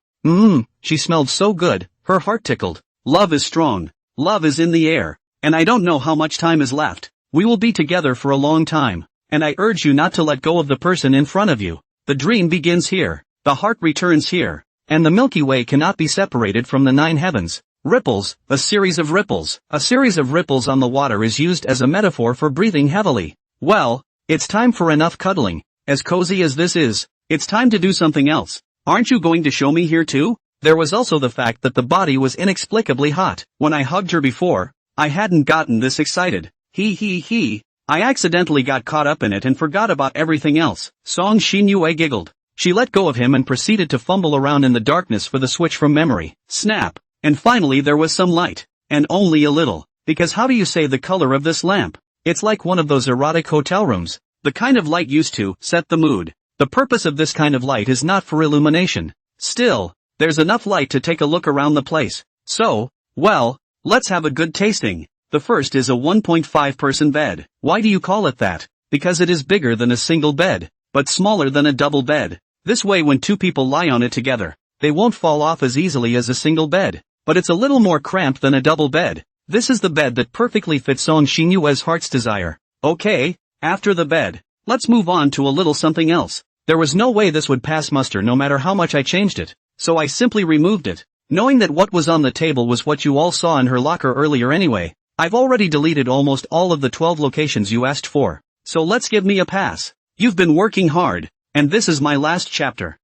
She smelled so good, her heart tickled. Love is strong. Love is in the air. And I don't know how much time is left. We will be together for a long time. And I urge you not to let go of the person in front of you. The dream begins here. The heart returns here. And the Milky Way cannot be separated from the 9 heavens. Ripples, a series of ripples. A series of ripples on the water is used as a metaphor for breathing heavily. Well, it's time for enough cuddling. As cozy as this is, it's time to do something else. Aren't you going to show me here too? There was also the fact that the body was inexplicably hot. When I hugged her before, I hadn't gotten this excited. I accidentally got caught up in it and forgot about everything else. Song Xinyue giggled. She let go of him and proceeded to fumble around in the darkness for the switch from memory. Snap. And finally there was some light. And only a little. Because how do you say the color of this lamp? It's like one of those erotic hotel rooms. The kind of light used to set the mood. The purpose of this kind of light is not for illumination. Still, there's enough light to take a look around the place. So, well, let's have a good tasting. The first is a 1.5 person bed. Why do you call it that? Because it is bigger than a single bed, but smaller than a double bed. This way when 2 people lie on it together, they won't fall off as easily as a single bed. But it's a little more cramped than a double bed. This is the bed that perfectly fits Song Xinyue's heart's desire. Okay, after the bed, let's move on to a little something else. There was no way this would pass muster no matter how much I changed it, so I simply removed it. Knowing that what was on the table was what you all saw in her locker earlier anyway, I've already deleted almost all of the 12 locations you asked for, so let's give me a pass. You've been working hard, and this is my last chapter.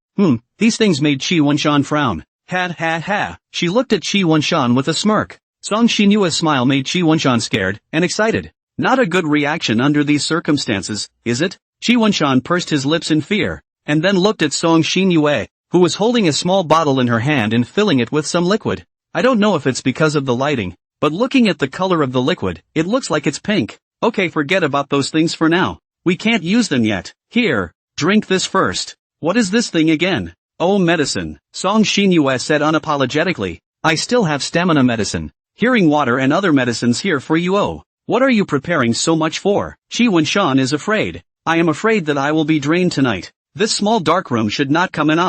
These things made Chi Wunshan frown. Ha. She looked at Chi Wunshan with a smirk. Song Xinyue's smile made Chi Wunshan scared and excited. Not a good reaction under these circumstances, is it? Chi Wunshan pursed his lips in fear, and then looked at Song Xinyue, who was holding a small bottle in her hand and filling it with some liquid. I don't know if it's because of the lighting, but looking at the color of the liquid, it looks like it's pink. Okay, forget about those things for now. We can't use them yet. Here, drink this first. What is this thing again? Oh, medicine, Song Xinyue said unapologetically. I still have stamina medicine, hearing water and other medicines here for you. Oh, what are you preparing so much for? Chi Wunshan is afraid. I am afraid that I will be drained tonight. This small dark room should not come in.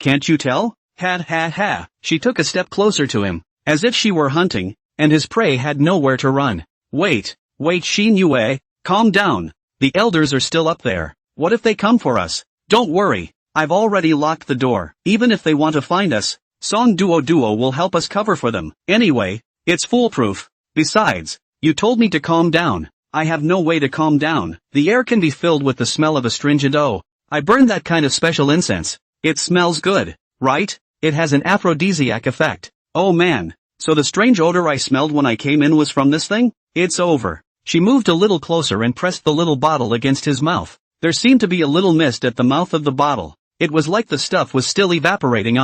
Can't you tell? Ha. She took a step closer to him, as if she were hunting, and his prey had nowhere to run. Wait, Xinyue, calm down. The elders are still up there. What if they come for us? Don't worry, I've already locked the door. Even if they want to find us, Song Duo will help us cover for them. Anyway, it's foolproof. Besides, you told me to calm down. I have no way to calm down. The air can be filled with the smell of astringent. Oh, I burned that kind of special incense. It smells good, right? It has an aphrodisiac effect. Oh man, so the strange odor I smelled when I came in was from this thing? It's over. She moved a little closer and pressed the little bottle against his mouth. There seemed to be a little mist at the mouth of the bottle. It was like the stuff was still evaporating.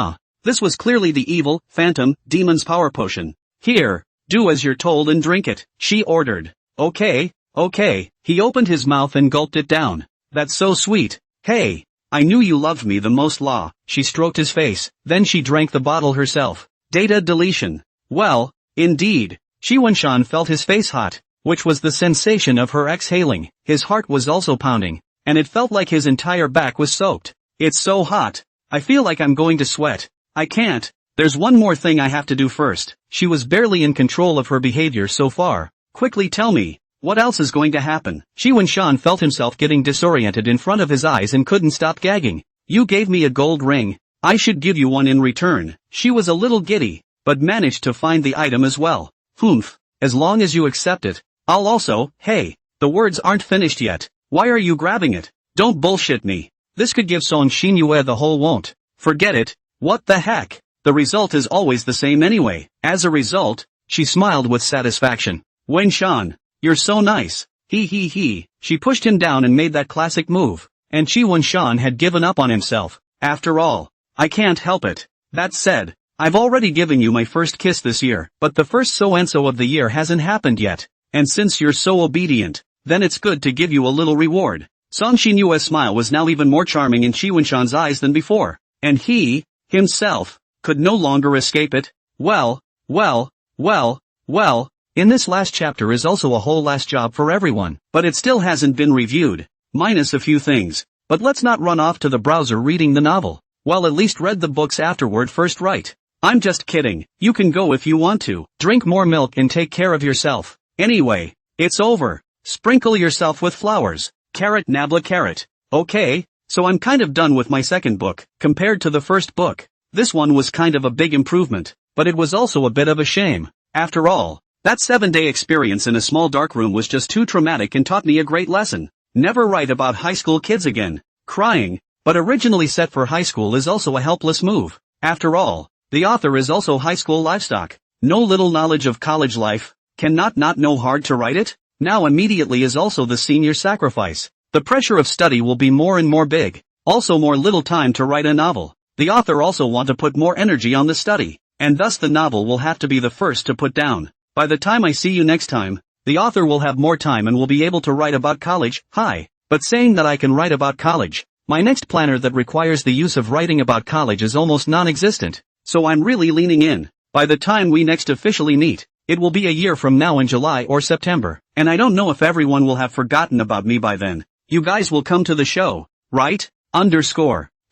This was clearly the evil, phantom, demon's power potion. Here, do as you're told and drink it, she ordered. Okay. He opened his mouth and gulped it down. That's so sweet. Hey, I knew you loved me the most. She stroked his face, then she drank the bottle herself. Data deletion. Well, indeed. Chi Wunshan felt his face hot, which was the sensation of her exhaling. His heart was also pounding, and it felt like his entire back was soaked. It's so hot. I feel like I'm going to sweat. I can't. There's one more thing I have to do first. She was barely in control of her behavior so far. Quickly tell me, what else is going to happen? Chi Wunshan felt himself getting disoriented in front of his eyes and couldn't stop gagging. You gave me a gold ring. I should give you one in return. She was a little giddy, but managed to find the item as well. As long as you accept it, I'll also. Hey, the words aren't finished yet. Why are you grabbing it? Don't bullshit me. This could give Song Xinyue the whole won't. Forget it. What the heck? The result is always the same anyway. As a result, she smiled with satisfaction. Wunshan, you're so nice. He. She pushed him down and made that classic move. And Chi Wunshan had given up on himself. After all, I can't help it. That said, I've already given you my first kiss this year, but the first so-and-so of the year hasn't happened yet. And since you're so obedient, then it's good to give you a little reward. Song Xinyue's smile was now even more charming in Chi Wunshan's eyes than before. And he, himself, could no longer escape it. Well, in this last chapter is also a whole last job for everyone, but it still hasn't been reviewed, minus a few things. But let's not run off to the browser reading the novel. Well, at least read the books afterward first, right? I'm just kidding. You can go if you want to. Drink more milk and take care of yourself. Anyway, it's over. Sprinkle yourself with flowers. Carrot nabla carrot. Okay, so I'm kind of done with my second book. Compared to the first book, this one was kind of a big improvement, but it was also a bit of a shame. After all, that 7-day experience in a small dark room was just too traumatic and taught me a great lesson. Never write about high school kids again. Crying, but originally set for high school, is also a helpless move. After all, the author is also high school livestock. No little knowledge of college life. Cannot not know hard to write it? Now immediately is also the senior sacrifice. The pressure of study will be more and more big. Also more little time to write a novel. The author also want to put more energy on the study, and thus the novel will have to be the first to put down. By the time I see you next time, the author will have more time and will be able to write about college. Hi, but saying that I can write about college, my next planner that requires the use of writing about college is almost non-existent, so I'm really leaning in. By the time we next officially meet, it will be a year from now in July or September, and I don't know if everyone will have forgotten about me by then. You guys will come to the show, right?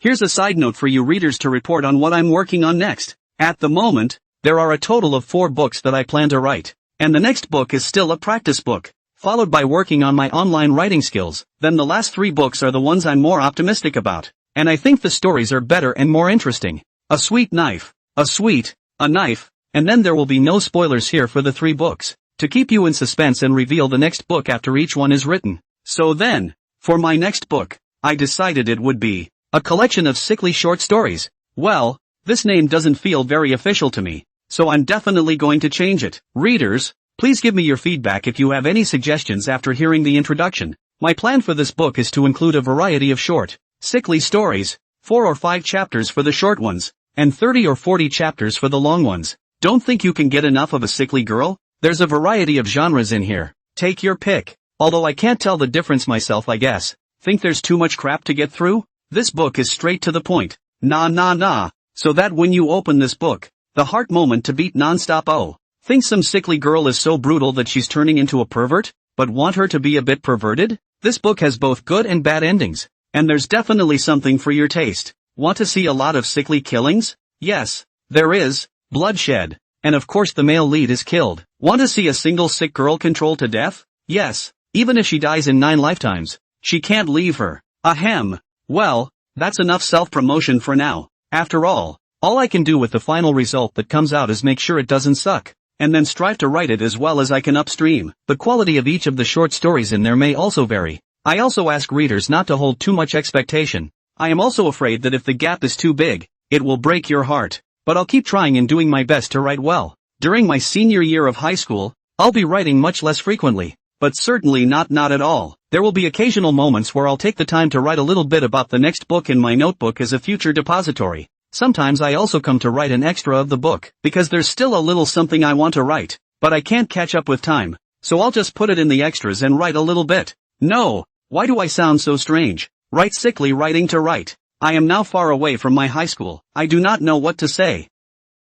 Here's a side note for you readers to report on what I'm working on next. At the moment, there are a total of 4 books that I plan to write, and the next book is still a practice book, followed by working on my online writing skills. Then the last 3 books are the ones I'm more optimistic about, and I think the stories are better and more interesting. A sweet knife, a knife, and then there will be no spoilers here for the 3 books. to keep you in suspense and reveal the next book after each one is written. So then, for my next book, I decided it would be a collection of sickly short stories. Well, this name doesn't feel very official to me, so I'm definitely going to change it. Readers, please give me your feedback if you have any suggestions after hearing the introduction. My plan for this book is to include a variety of short, sickly stories, 4 or 5 chapters for the short ones, and 30 or 40 chapters for the long ones. Don't think you can get enough of a sickly girl? There's a variety of genres in here. Take your pick. Although I can't tell the difference myself, I guess. Think there's too much crap to get through? This book is straight to the point. Nah. So that when you open this book, the heart moment to beat non-stop. Oh. Think some sickly girl is so brutal that she's turning into a pervert? But want her to be a bit perverted? This book has both good and bad endings. And there's definitely something for your taste. Want to see a lot of sickly killings? Yes, there is. Bloodshed. And of course the male lead is killed. Want to see a single sick girl controlled to death? Yes. Even if she dies in 9 lifetimes, she can't leave her. Ahem. Well, that's enough self-promotion for now. After all I can do with the final result that comes out is make sure it doesn't suck, and then strive to write it as well as I can upstream. The quality of each of the short stories in there may also vary. I also ask readers not to hold too much expectation. I am also afraid that if the gap is too big, it will break your heart. But I'll keep trying and doing my best to write well. During my senior year of high school, I'll be writing much less frequently. But certainly not at all. There will be occasional moments where I'll take the time to write a little bit about the next book in my notebook as a future depository. Sometimes I also come to write an extra of the book, because there's still a little something I want to write, but I can't catch up with time, so I'll just put it in the extras and write a little bit. No, why do I sound so strange? Write sickly writing to write. I am now far away from my high school. I do not know what to say.